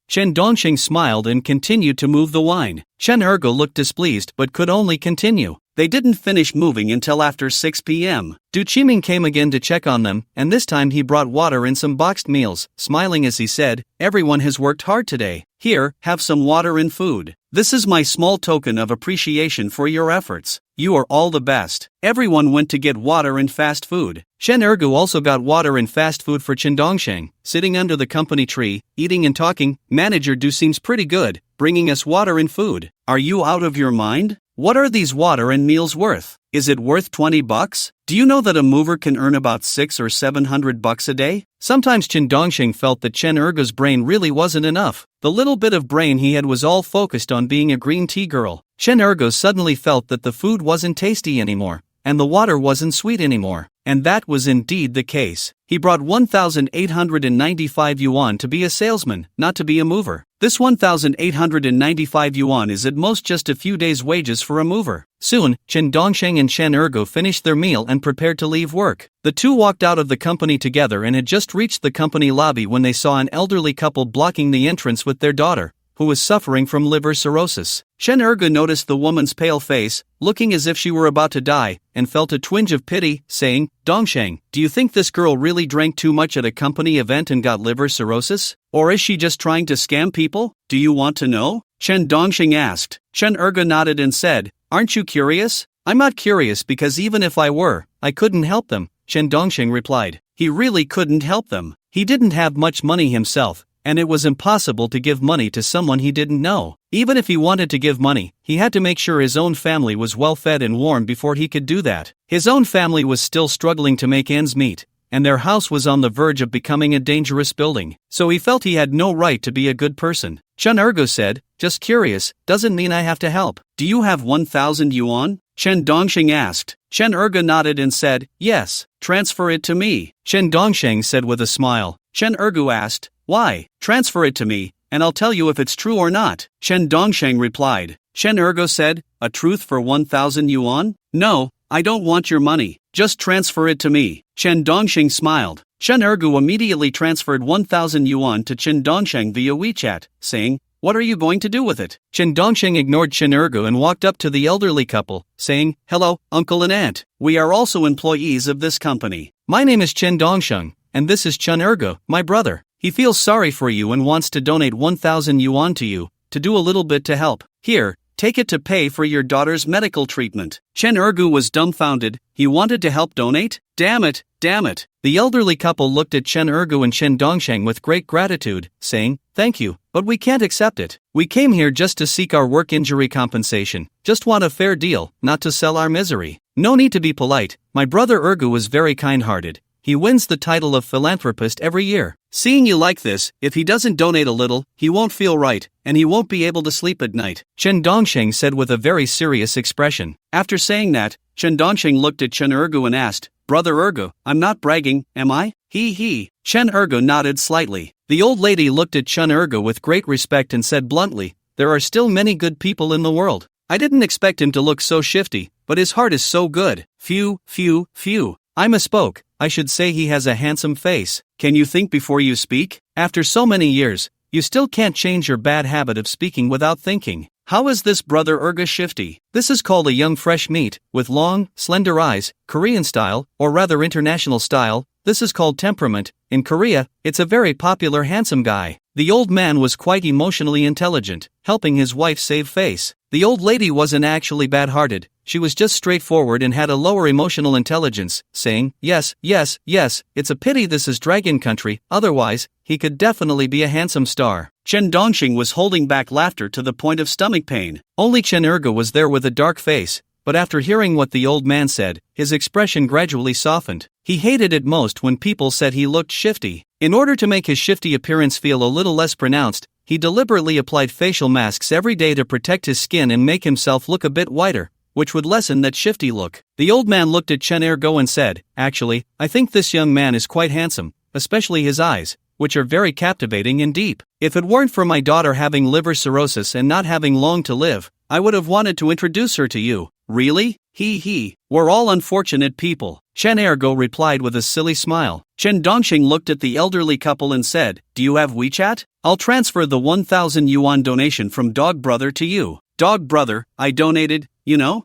Chen Dongxing smiled and continued to move the wine. Chen Ergu looked displeased but could only continue. They didn't finish moving until after 6 p.m. Du Qiming came again to check on them, and this time he brought water and some boxed meals, smiling as he said, everyone has worked hard today. Here, have some water and food. This is my small token of appreciation for your efforts. You are all the best. Everyone went to get water and fast food. Chen Ergu also got water and fast food for Chen Dongxing, sitting under the company tree, eating and talking. Manager Du seems pretty good, bringing us water and food. Are you out of your mind? What are these water and meals worth? Is it worth $20? Do you know that a mover can earn about $600 or $700 a day? Sometimes Chen Dongxing felt that Chen Ergu's brain really wasn't enough. The little bit of brain he had was all focused on being a green tea girl. Chen Ergu suddenly felt that the food wasn't tasty anymore, and the water wasn't sweet anymore. And that was indeed the case. He brought 1,895 yuan to be a salesman, not to be a mover. This 1,895 yuan is at most just a few days' wages for a mover. Soon, Chen Dongxing and Chen Ergu finished their meal and prepared to leave work. The two walked out of the company together and had just reached the company lobby when they saw an elderly couple blocking the entrance with their daughter, who was suffering from liver cirrhosis. Chen Ergu noticed the woman's pale face, looking as if she were about to die, and felt a twinge of pity, saying, Dongxing, do you think this girl really drank too much at a company event and got liver cirrhosis? Or is she just trying to scam people? Do you want to know? Chen Dongxing asked. Chen Ergu nodded and said, aren't you curious? I'm not curious because even if I were, I couldn't help them, Chen Dongxing replied. He really couldn't help them. He didn't have much money himself, and it was impossible to give money to someone he didn't know. Even if he wanted to give money, he had to make sure his own family was well fed and warm before he could do that. His own family was still struggling to make ends meet, and their house was on the verge of becoming a dangerous building, so he felt he had no right to be a good person. Chen Ergu said, just curious, doesn't mean I have to help. Do you have 1,000 yuan? Chen Dongxing asked. Chen Ergu nodded and said, yes, transfer it to me. Chen Dongxing said with a smile. Chen Ergu asked, why? Transfer it to me, and I'll tell you if it's true or not. Chen Dongxing replied. Chen Ergu said, a truth for 1,000 yuan? No, I don't want your money. Just transfer it to me. Chen Dongxing smiled. Chen Ergu immediately transferred 1,000 yuan to Chen Dongxing via WeChat, saying, what are you going to do with it? Chen Dongxing ignored Chen Ergu and walked up to the elderly couple, saying, hello, uncle and aunt. We are also employees of this company. My name is Chen Dongxing, and this is Chen Ergu, my brother. He feels sorry for you and wants to donate 1,000 yuan to you, to do a little bit to help. Here, take it to pay for your daughter's medical treatment. Chen Ergu was dumbfounded. He wanted to help donate? Damn it, damn it. The elderly couple looked at Chen Ergu and Chen Dongsheng with great gratitude, saying, "Thank you, but we can't accept it. We came here just to seek our work injury compensation. Just want a fair deal, not to sell our misery. No need to be polite. My brother Ergu is very kind-hearted. He wins the title of philanthropist every year. Seeing you like this, if he doesn't donate a little, he won't feel right, and he won't be able to sleep at night," Chen Dongsheng said with a very serious expression. After saying that, Chen Dongsheng looked at Chen Ergu and asked, "Brother Ergu, I'm not bragging, am I?" He. Chen Ergu nodded slightly. The old lady looked at Chen Ergu with great respect and said bluntly, "There are still many good people in the world. I didn't expect him to look so shifty, but his heart is so good. Phew. I misspoke. I should say he has a handsome face. Can you think before you speak? After so many years, you still can't change your bad habit of speaking without thinking. How is this brother Erga shifty? This is called a young fresh meat, with long, slender eyes, Korean style, or rather international style. This is called temperament. In Korea, it's a very popular handsome guy." The old man was quite emotionally intelligent, helping his wife save face. The old lady wasn't actually bad-hearted, she was just straightforward and had a lower emotional intelligence, saying, yes, it's a pity this is Dragon Country, otherwise, he could definitely be a handsome star. Chen Dongxing was holding back laughter to the point of stomach pain. Only Chen Erga was there with a dark face, but after hearing what the old man said, his expression gradually softened. He hated it most when people said he looked shifty. In order to make his shifty appearance feel a little less pronounced, he deliberately applied facial masks every day to protect his skin and make himself look a bit whiter, which would lessen that shifty look. The old man looked at Chen Ergo and said, "Actually, I think this young man is quite handsome, especially his eyes, which are very captivating and deep. If it weren't for my daughter having liver cirrhosis and not having long to live, I would have wanted to introduce her to you." "Really? We're all unfortunate people," Chen Ergo replied with a silly smile. Chen Dongxing looked at the elderly couple and said, "Do you have WeChat? I'll transfer the 1,000 yuan donation from Dog Brother to you." "Dog Brother, I donated, you know?"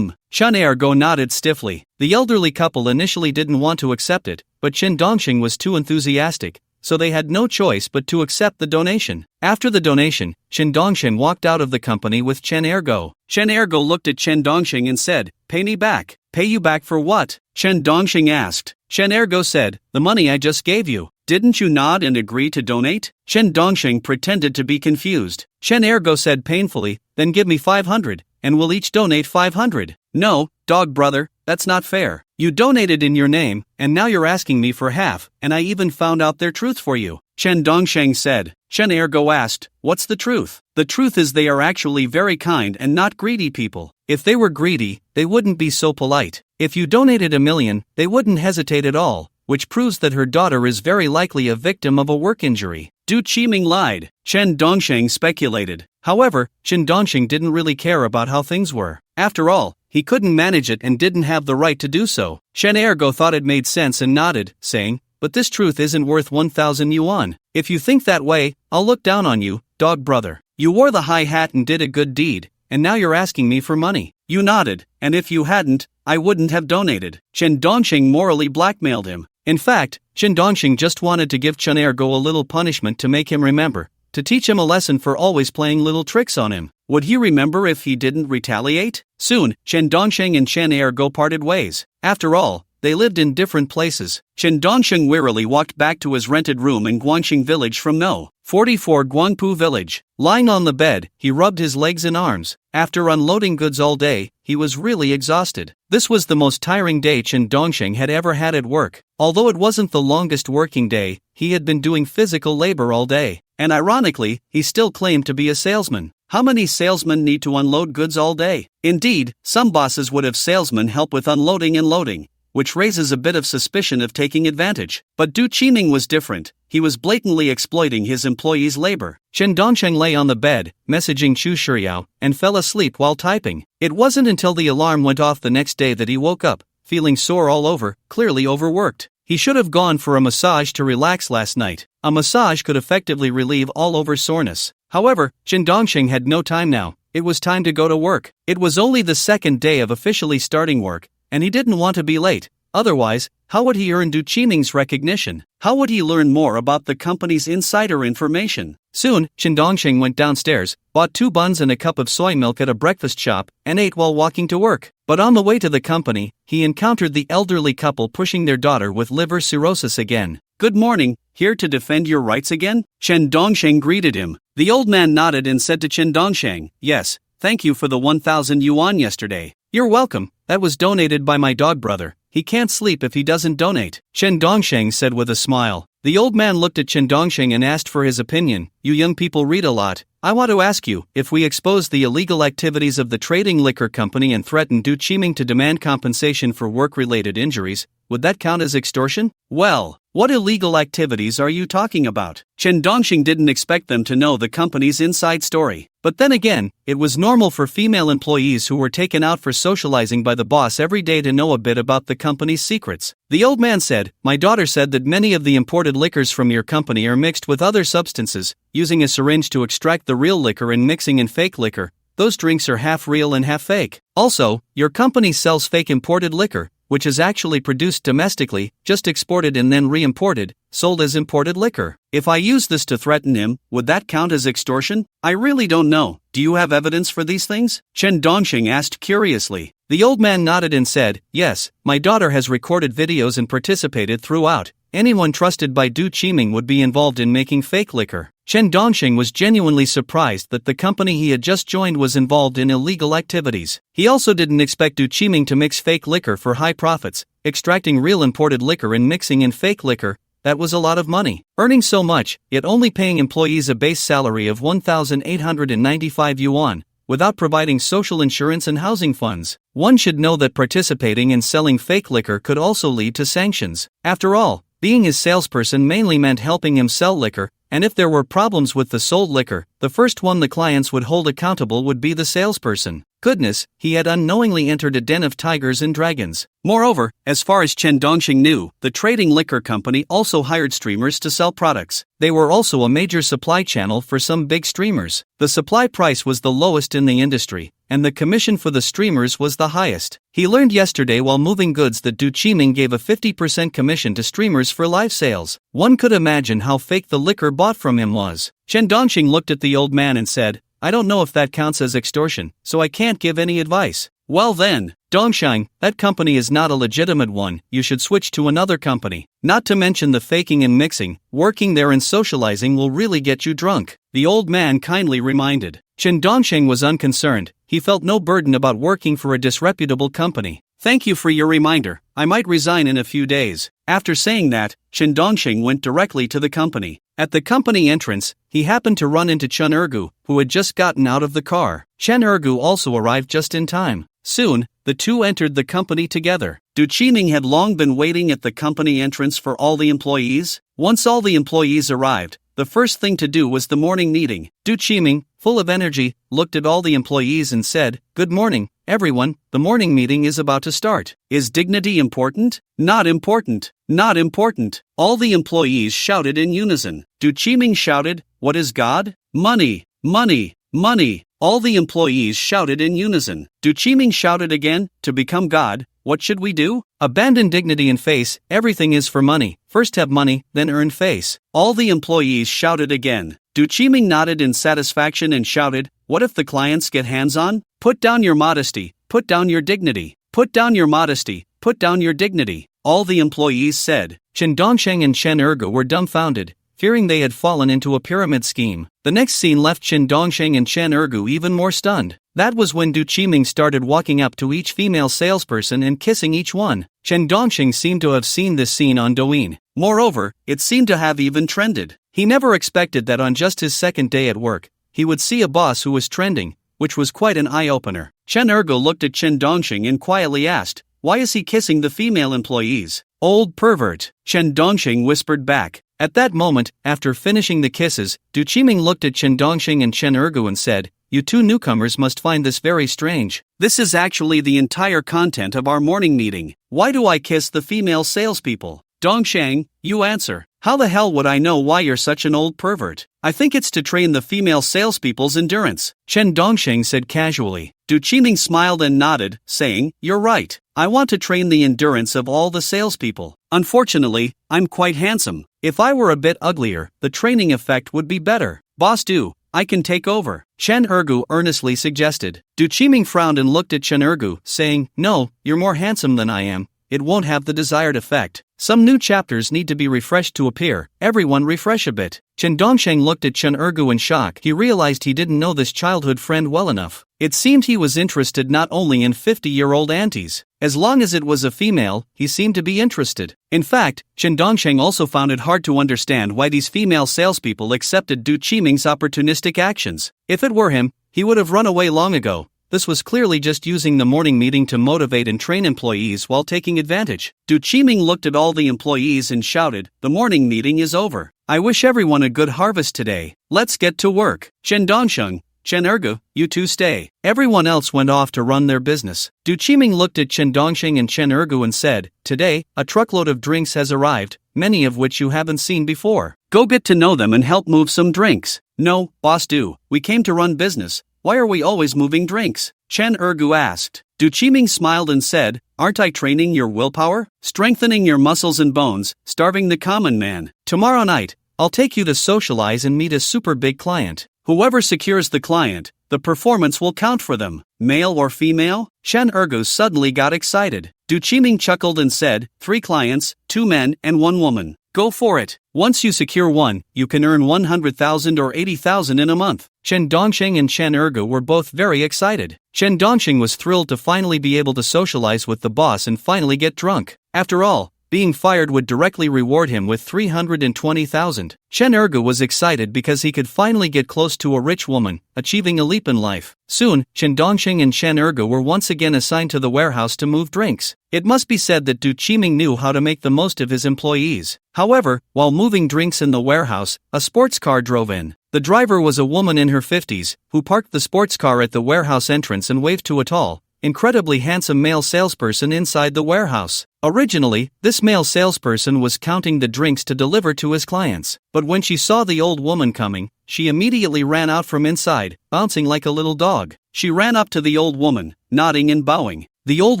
Chen Ergo nodded stiffly. The elderly couple initially didn't want to accept it, but Chen Dongxing was too enthusiastic, so they had no choice but to accept the donation. After the donation, Chen Dongxing walked out of the company with Chen Ergo. Chen Ergo looked at Chen Dongxing and said, "Pay me back." "Pay you back for what?" Chen Dongxing asked. Chen Ergo said, "The money I just gave you. Didn't you nod and agree to donate?" Chen Dongxing pretended to be confused. Chen Ergo said painfully, "Then give me 500, and we'll each donate 500. "No, Dog Brother, that's not fair. You donated in your name, and now you're asking me for half, and I even found out their truth for you," Chen Dongsheng said. Chen Ergo asked, "What's the truth?" "The truth is they are actually very kind and not greedy people. If they were greedy, they wouldn't be so polite. If you donated 1 million, they wouldn't hesitate at all, which proves that her daughter is very likely a victim of a work injury." Du Qiming lied, Chen Dongsheng speculated. However, Chen Dongsheng didn't really care about how things were. After all, he couldn't manage it and didn't have the right to do so. Chen Ergo thought it made sense and nodded, saying, "But this truth isn't worth 1,000 yuan. If you think that way, I'll look down on you, Dog Brother. You wore the high hat and did a good deed, and now you're asking me for money." You nodded, and if you hadn't, I wouldn't have donated. Chen Dongxing morally blackmailed him. In fact, Chen Dongxing just wanted to give Chen Ergo a little punishment to make him remember, to teach him a lesson for always playing little tricks on him. Would he remember if he didn't retaliate? Soon, Chen Dongxing and Chen Ergo parted ways. After all, they lived in different places. Chen Dongxing wearily walked back to his rented room in Guangxing Village from No. 44 Guangpu Village. Lying on the bed, he rubbed his legs and arms. After unloading goods all day, he was really exhausted. This was the most tiring day Chen Dongxing had ever had at work. Although it wasn't the longest working day, he had been doing physical labor all day. And ironically, he still claimed to be a salesman. How many salesmen need to unload goods all day? Indeed, some bosses would have salesmen help with unloading and loading, which raises a bit of suspicion of taking advantage. But Du Qiming was different. He was blatantly exploiting his employees' labor. Chen Dongsheng lay on the bed, messaging Chu Shiryao, and fell asleep while typing. It wasn't until the alarm went off the next day that he woke up, feeling sore all over, clearly overworked. He should have gone for a massage to relax last night. A massage could effectively relieve all over soreness. However, Chen Dongxing had no time now. It was time to go to work. It was only the second day of officially starting work, and he didn't want to be late, Otherwise, how would he earn Du Qiming's recognition? How would he learn more about the company's insider information? Soon, Chen Dongxing went downstairs, bought 2 buns and a cup of soy milk at a breakfast shop, and ate while walking to work. But on the way to the company, he encountered the elderly couple pushing their daughter with liver cirrhosis again. "Good morning, here to defend your rights again?" Chen Dongxing greeted him. The old man nodded and said to Chen Dongxing, "Yes, thank you for the 1,000 yuan yesterday." "You're welcome, that was donated by my dog brother. He can't sleep if he doesn't donate," Chen Dongxing said with a smile. The old man looked at Chen Dongxing and asked for his opinion. "You young people read a lot. I want to ask you, if we expose the illegal activities of the trading liquor company and threaten Du Qiming to demand compensation for work-related injuries, would that count as extortion?" "Well, what illegal activities are you talking about?" Chen Dongxing didn't expect them to know the company's inside story. But then again, it was normal for female employees who were taken out for socializing by the boss every day to know a bit about the company's secrets. The old man said, "My daughter said that many of the imported liquors from your company are mixed with other substances, using a syringe to extract the real liquor and mixing in fake liquor. Those drinks are half real and half fake. Also, your company sells fake imported liquor, which is actually produced domestically, just exported and then re-imported, sold as imported liquor. If I use this to threaten him, would that count as extortion? I really don't know. Do you have evidence for these things?" Chen Dongxing asked curiously. The old man nodded and said, "Yes, my daughter has recorded videos and participated throughout. Anyone trusted by Du Qiming would be involved in making fake liquor." Chen Dongxing was genuinely surprised that the company he had just joined was involved in illegal activities. He also didn't expect Du Qiming to mix fake liquor for high profits, extracting real imported liquor and mixing in fake liquor. That was a lot of money. Earning so much, yet only paying employees a base salary of 1,895 yuan, without providing social insurance and housing funds. One should know that participating in selling fake liquor could also lead to sanctions. After all, being his salesperson mainly meant helping him sell liquor, and if there were problems with the sold liquor, the first one the clients would hold accountable would be the salesperson. Goodness, he had unknowingly entered a den of tigers and dragons. Moreover, as far as Chen Dongxing knew, the trading liquor company also hired streamers to sell products. They were also a major supply channel for some big streamers. The supply price was the lowest in the industry, and the commission for the streamers was the highest. He learned yesterday while moving goods that Du Qiming gave a 50% commission to streamers for live sales. One could imagine how fake the liquor bought from him was. Chen Dongxing looked at the old man and said, "I don't know if that counts as extortion, so I can't give any advice." "Well then, Dongxing, that company is not a legitimate one, you should switch to another company. Not to mention the faking and mixing, working there and socializing will really get you drunk," the old man kindly reminded. Chen Dongxing was unconcerned, he felt no burden about working for a disreputable company. "Thank you for your reminder, I might resign in a few days." After saying that, Chen Dongxing went directly to the company. At the company entrance, he happened to run into Chen Ergu, who had just gotten out of the car. Chen Ergu also arrived just in time. Soon, the two entered the company together. Du Qiming had long been waiting at the company entrance for all the employees. Once all the employees arrived, the first thing to do was the morning meeting. Du Qiming, full of energy, looked at all the employees and said, "Good morning, everyone, the morning meeting is about to start." "Is dignity important?" "Not important, not important." All the employees shouted in unison. Du Qiming shouted, "What is God?" "Money, money, money." All the employees shouted in unison. Du Qiming shouted again, "To become God, what should we do?" "Abandon dignity and face, everything is for money. First have money, then earn face." All the employees shouted again. Du Qiming nodded in satisfaction and shouted, "What if the clients get hands-on? Put down your modesty, put down your dignity. Put down your modesty, put down your dignity." All the employees said. Chen Dongxing and Chen Ergu were dumbfounded, fearing they had fallen into a pyramid scheme. The next scene left Chen Dongxing and Chen Ergu even more stunned. That was when Du Qiming started walking up to each female salesperson and kissing each one. Chen Dongxing seemed to have seen this scene on Douyin. Moreover, it seemed to have even trended. He never expected that on just his second day at work, he would see a boss who was trending, which was quite an eye-opener. Chen Ergu looked at Chen Dongxing and quietly asked, "Why is he kissing the female employees?" "Old pervert," Chen Dongxing whispered back. At that moment, after finishing the kisses, Du Qiming looked at Chen Dongxing and Chen Ergu and said, "You two newcomers must find this very strange. This is actually the entire content of our morning meeting. Why do I kiss the female salespeople?" "Dongxing, you answer. How the hell would I know why you're such an old pervert?" "I think it's to train the female salespeople's endurance," Chen Dongxing said casually. Du Qiming smiled and nodded, saying, "You're right. I want to train the endurance of all the salespeople. Unfortunately, I'm quite handsome. If I were a bit uglier, the training effect would be better. Boss Du, I can take over, Chen Ergu earnestly suggested. Du Qiming frowned and looked at Chen Ergu, saying, no, you're more handsome than I am. It won't have the desired effect. Some new chapters need to be refreshed to appear. Everyone refresh a bit. Chen Dongsheng looked at Chen Ergu in shock. He realized he didn't know this childhood friend well enough. It seemed he was interested not only in 50-year-old aunties. As long as it was a female, he seemed to be interested. In fact, Chen Dongsheng also found it hard to understand why these female salespeople accepted Du Qiming's opportunistic actions. If it were him, he would have run away long ago. This was clearly just using the morning meeting to motivate and train employees while taking advantage. Du Qiming looked at all the employees and shouted, the morning meeting is over. I wish everyone a good harvest today. Let's get to work. Chen Dongsheng, Chen Ergu, you two stay. Everyone else went off to run their business. Du Qiming looked at Chen Dongsheng and Chen Ergu and said, today, a truckload of drinks has arrived, many of which you haven't seen before. Go get to know them and help move some drinks. No, Boss Du, we came to run business. Why are we always moving drinks? Chen Ergu asked. Du Qiming smiled and said, aren't I training your willpower? Strengthening your muscles and bones, starving the common man. Tomorrow night, I'll take you to socialize and meet a super big client. Whoever secures the client, the performance will count for them. Male or female? Chen Ergu suddenly got excited. Du Qiming chuckled and said, 3 clients, 2 men and 1 woman. Go for it. Once you secure one, you can earn 100,000 or 80,000 in a month. Chen Dongsheng and Chen Ergu were both very excited. Chen Dongsheng was thrilled to finally be able to socialize with the boss and finally get drunk. After all, being fired would directly reward him with 320,000. Chen Ergu was excited because he could finally get close to a rich woman, achieving a leap in life. Soon, Chen Dongsheng and Chen Ergu were once again assigned to the warehouse to move drinks. It must be said that Du Qiming knew how to make the most of his employees. However, while moving drinks in the warehouse, a sports car drove in. The driver was a woman in her 50s, who parked the sports car at the warehouse entrance and waved to a tall, incredibly handsome male salesperson inside the warehouse. Originally, this male salesperson was counting the drinks to deliver to his clients, but when she saw the old woman coming, she immediately ran out from inside, bouncing like a little dog. She ran up to the old woman, nodding and bowing. The old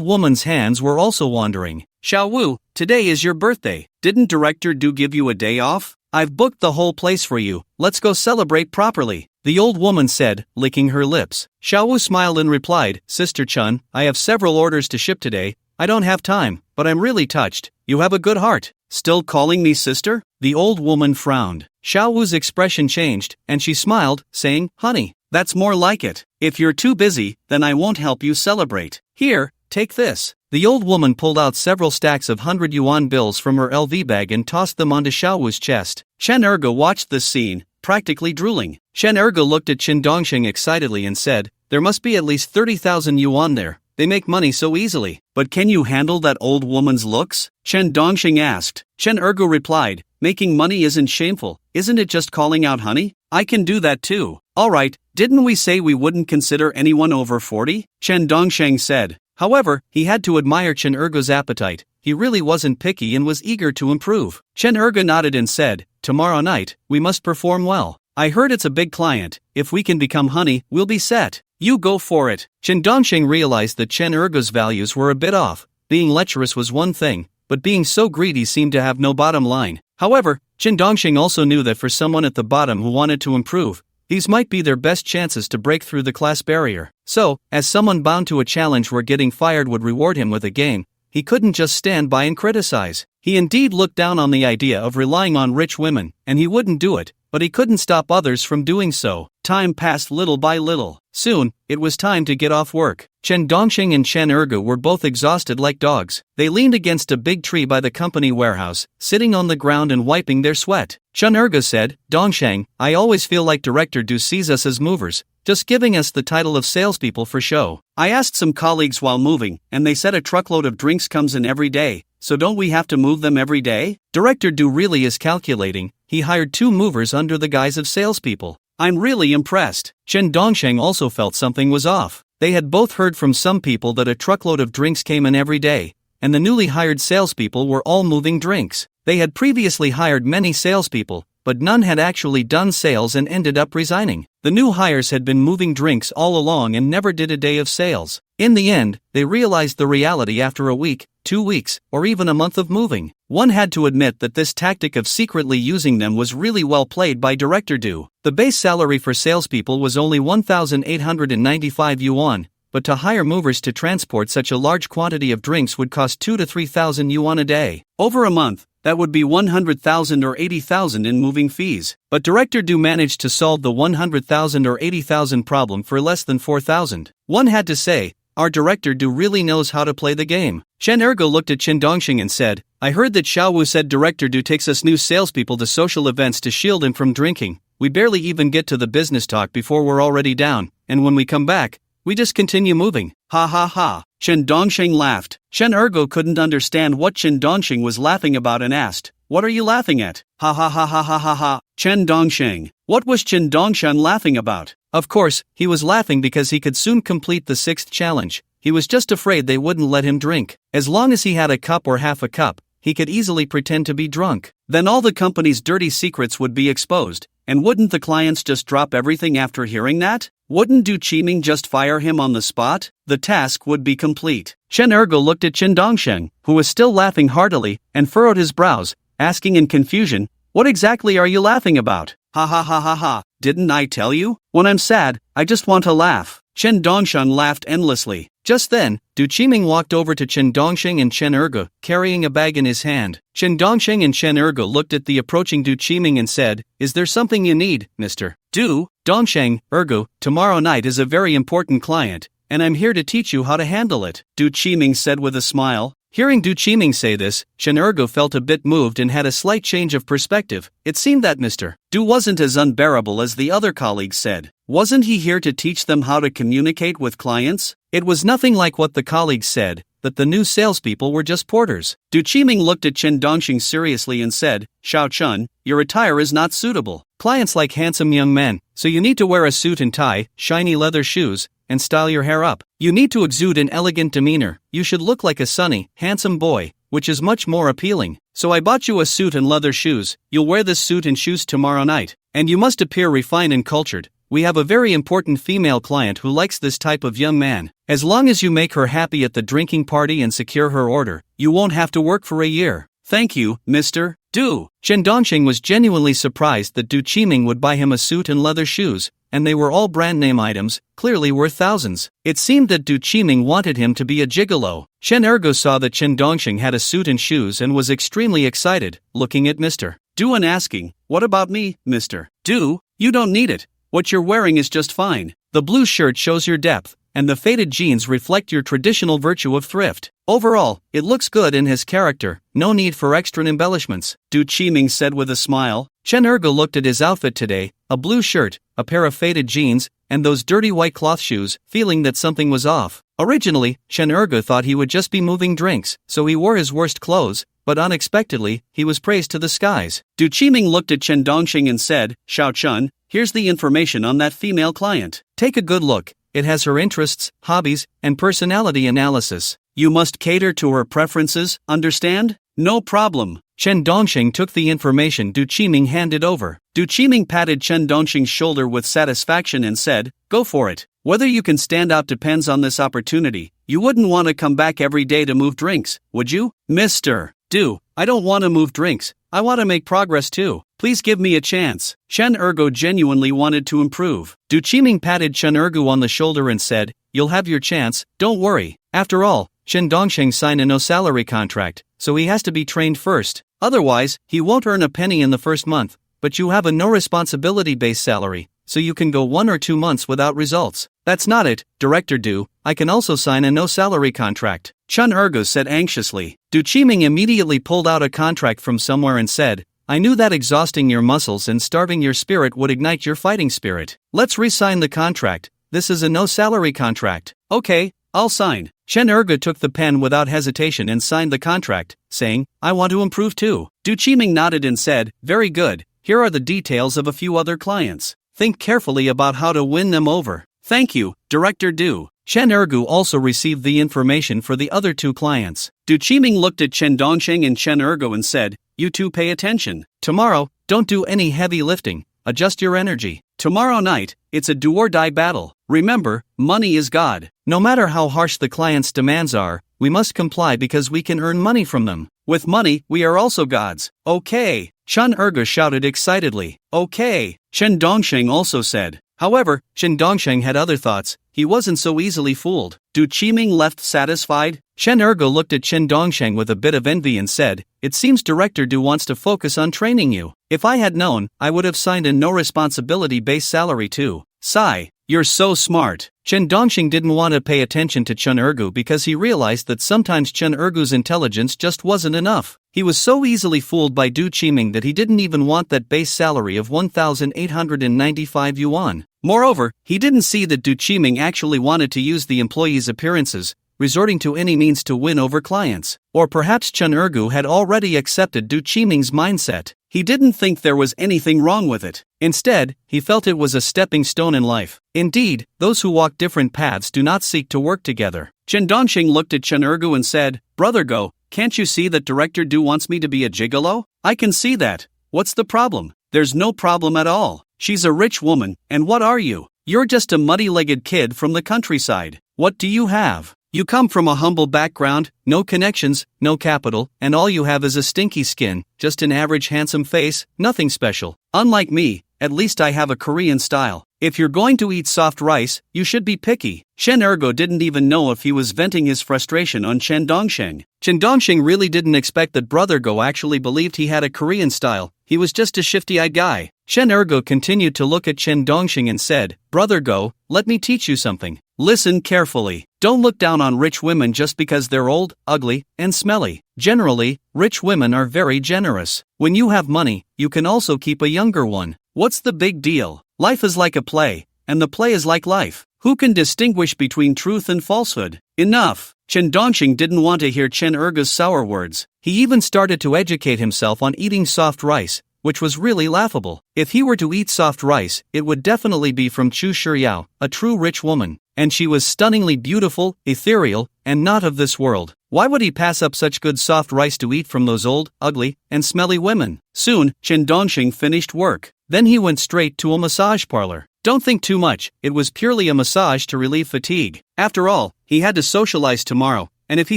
woman's hands were also wandering. Xiao Wu, today is your birthday. Didn't Director Du give you a day off? I've booked the whole place for you. Let's go celebrate properly. The old woman said, licking her lips. Xiao Wu smiled and replied, Sister Chun, I have several orders to ship today. I don't have time, but I'm really touched. You have a good heart. Still calling me sister? The old woman frowned. Xiao Wu's expression changed, and she smiled, saying, honey, that's more like it. If you're too busy, then I won't help you celebrate. Here, take this. The old woman pulled out several stacks of 100 yuan bills from her LV bag and tossed them onto Xiao Wu's chest. Chen Ergu watched this scene, practically drooling. Chen Ergu looked at Chen Dongsheng excitedly and said, there must be at least 30,000 yuan there. They make money so easily. But can you handle that old woman's looks? Chen Dongsheng asked. Chen Ergu replied, making money isn't shameful. Isn't it just calling out honey? I can do that too. Alright, didn't we say we wouldn't consider anyone over 40? Chen Dongsheng said. However, he had to admire Chen Ergu's appetite. He really wasn't picky and was eager to improve. Chen Ergu nodded and said, tomorrow night, we must perform well. I heard it's a big client. If we can become honey, we'll be set. You go for it. Chen Dongsheng realized that Chen Ergu's values were a bit off. Being lecherous was one thing, but being so greedy seemed to have no bottom line. However, Chen Dongsheng also knew that for someone at the bottom who wanted to improve, these might be their best chances to break through the class barrier. So, as someone bound to a challenge where getting fired would reward him with a game, he couldn't just stand by and criticize. He indeed looked down on the idea of relying on rich women, and he wouldn't do it, but he couldn't stop others from doing so. Time passed little by little. Soon, it was time to get off work. Chen Dongsheng and Chen Ergu were both exhausted like dogs. They leaned against a big tree by the company warehouse, sitting on the ground and wiping their sweat. Chen Ergu said, Dongsheng, I always feel like Director Du sees us as movers, just giving us the title of salespeople for show. I asked some colleagues while moving, and they said a truckload of drinks comes in every day, so don't we have to move them every day? Director Du really is calculating. He hired 2 movers under the guise of salespeople. I'm really impressed. Chen Dongsheng also felt something was off. They had both heard from some people that a truckload of drinks came in every day, and the newly hired salespeople were all moving drinks. They had previously hired many salespeople, but none had actually done sales and ended up resigning. The new hires had been moving drinks all along and never did a day of sales. In the end, they realized the reality after a week, 2 weeks, or even a month of moving. One had to admit that this tactic of secretly using them was really well played by Director Du. The base salary for salespeople was only 1,895 yuan, but to hire movers to transport such a large quantity of drinks would cost 2 to 3,000 yuan a day. Over a month, that would be 100,000 or 80,000 in moving fees. But Director Du managed to solve the 100,000 or 80,000 problem for less than 4,000. One had to say, our Director Du really knows how to play the game. Chen Ergo looked at Chen Dongxing and said, I heard that Xiao Wu said Director Du takes us new salespeople to social events to shield him from drinking. We barely even get to the business talk before we're already down, and when we come back, we just continue moving. Ha ha ha. Chen Dongxing laughed. Chen Ergo couldn't understand what Chen Dongxing was laughing about and asked, what are you laughing at? Ha ha ha ha ha ha ha. Chen Dongxing. What was Chen Dongxing laughing about? Of course, he was laughing because he could soon complete the 6th challenge. He was just afraid they wouldn't let him drink. As long as he had a cup or half a cup, he could easily pretend to be drunk. Then all the company's dirty secrets would be exposed. And wouldn't the clients just drop everything after hearing that? Wouldn't Du Qiming just fire him on the spot? The task would be complete. Chen Ergo looked at Chen Dongsheng, who was still laughing heartily, and furrowed his brows, asking in confusion, what exactly are you laughing about? Ha ha ha ha ha, didn't I tell you? When I'm sad, I just want to laugh. Chen Dongshan laughed endlessly. Just then, Du Qiming walked over to Chen Dongsheng and Chen Ergo, carrying a bag in his hand. Chen Dongsheng and Chen Ergo looked at the approaching Du Qiming and said, Is there something you need, Mr. Du? Dongsheng, Ergo, tomorrow night is a very important client, and I'm here to teach you how to handle it, Du Qiming said with a smile. Hearing Du Qiming say this, Chen Ergo felt a bit moved and had a slight change of perspective. It seemed that Mr. Du wasn't as unbearable as the other colleagues said. Wasn't he here to teach them how to communicate with clients? It was nothing like what the colleagues said, that the new salespeople were just porters. Du Qiming looked at Chen Dongxing seriously and said, Xiao Chun, your attire is not suitable. Clients like handsome young men, so you need to wear a suit and tie, shiny leather shoes, and style your hair up. You need to exude an elegant demeanor. You should look like a sunny, handsome boy, which is much more appealing. So I bought you a suit and leather shoes. You'll wear this suit and shoes tomorrow night. And you must appear refined and cultured. We have a very important female client who likes this type of young man. As long as you make her happy at the drinking party and secure her order, you won't have to work for a year. Thank you, Mr. Du. Chen Dongxing was genuinely surprised that Du Qiming would buy him a suit and leather shoes, and they were all brand name items, clearly worth thousands. It seemed that Du Qiming wanted him to be a gigolo. Chen Ergo saw that Chen Dongxing had a suit and shoes and was extremely excited, looking at Mr. Du and asking, What about me, Mr. Du? You don't need it. What you're wearing is just fine. The blue shirt shows your depth, and the faded jeans reflect your traditional virtue of thrift. Overall, it looks good and has character, no need for extra embellishments, Du Qiming said with a smile. Chen Ergo looked at his outfit today, a blue shirt, a pair of faded jeans, and those dirty white cloth shoes, feeling that something was off. Originally, Chen Ergo thought he would just be moving drinks, so he wore his worst clothes, but unexpectedly, he was praised to the skies. Du Qiming looked at Chen Dongxing and said, Xiao Chun, here's the information on that female client. Take a good look. It has her interests, hobbies, and personality analysis. You must cater to her preferences, understand? No problem. Chen Dongxing took the information Du Qiming handed over. Du Qiming patted Chen Dongxing's shoulder with satisfaction and said, Go for it. Whether you can stand out depends on this opportunity. You wouldn't want to come back every day to move drinks, would you? Mr. Du, I don't want to move drinks. I want to make progress too. Please give me a chance. Chen Ergo genuinely wanted to improve. Du Qiming patted Chen Ergo on the shoulder and said, You'll have your chance, don't worry. After all, Chen Dongxing signed a no-salary contract, so he has to be trained first. Otherwise, he won't earn a penny in the first month, but you have a no-responsibility-based salary, so you can go 1 or 2 months without results. That's not it, Director Du, I can also sign a no-salary contract. Chen Ergo said anxiously. Du Qiming immediately pulled out a contract from somewhere and said, I knew that exhausting your muscles and starving your spirit would ignite your fighting spirit. Let's re-sign the contract. This is a no-salary contract. Okay, I'll sign. Chen Ergo took the pen without hesitation and signed the contract, saying, I want to improve too. Du Qiming nodded and said, Very good. Here are the details of a few other clients. Think carefully about how to win them over. Thank you, Director Du. Chen Ergo also received the information for the other 2 clients. Du Qiming looked at Chen Dongxing and Chen Ergo and said, You two pay attention. Tomorrow, Don't do any heavy lifting, adjust your energy. Tomorrow night, it's a do-or-die battle. Remember, money is God. No matter how harsh the client's demands are, we must comply because we can earn money from them. With money, we are also gods. Okay, Chun Erga shouted excitedly. Okay, Chen Dongsheng also said. However, Chen Dongsheng had other thoughts. He wasn't so easily fooled. Du Qiming left satisfied? Chen Ergo looked at Chen Dongsheng with a bit of envy and said, "It seems Director Du wants to focus on training you. If I had known, I would have signed a no-responsibility-based salary too." Sigh. You're so smart. Chen Dongsheng didn't want to pay attention to Chen Ergu because he realized that sometimes Chen Ergu's intelligence just wasn't enough. He was so easily fooled by Du Qiming that he didn't even want that base salary of 1,895 yuan. Moreover, he didn't see that Du Qiming actually wanted to use the employees' appearances, resorting to any means to win over clients. Or perhaps Chen Ergu had already accepted Du Qiming's mindset. He didn't think there was anything wrong with it. Instead, he felt it was a stepping stone in life. Indeed, those who walk different paths do not seek to work together. Chen Dongsheng looked at Chen Ergu and said, "Brother Go, can't you see that Director Du wants me to be a gigolo?" "I can see that. What's the problem?" "There's no problem at all. She's a rich woman, and what are you? You're just a muddy-legged kid from the countryside. What do you have? You come from a humble background, no connections, no capital, and all you have is a stinky skin, just an average handsome face, nothing special. Unlike me, at least I have a Korean style. If you're going to eat soft rice, you should be picky." Chen Ergo didn't even know if he was venting his frustration on Chen Dongsheng. Chen Dongsheng really didn't expect that Brother Go actually believed he had a Korean style. He was just a shifty-eyed guy. Chen Ergo continued to look at Chen Dongsheng and said, "Brother Go, let me teach you something. Listen carefully. Don't look down on rich women just because they're old, ugly, and smelly. Generally, rich women are very generous. When you have money, you can also keep a younger one. What's the big deal? Life is like a play, and the play is like life. Who can distinguish between truth and falsehood?" Enough. Chen Dongsheng didn't want to hear Chen Erga's sour words. He even started to educate himself on eating soft rice, which was really laughable. If he were to eat soft rice, it would definitely be from Chu Shiyao, a true rich woman. And she was stunningly beautiful, ethereal, and not of this world. Why would he pass up such good soft rice to eat from those old, ugly, and smelly women? Soon, Chen Dongsheng finished work. Then he went straight to a massage parlor. Don't think too much, it was purely a massage to relieve fatigue. After all, he had to socialize tomorrow, and if he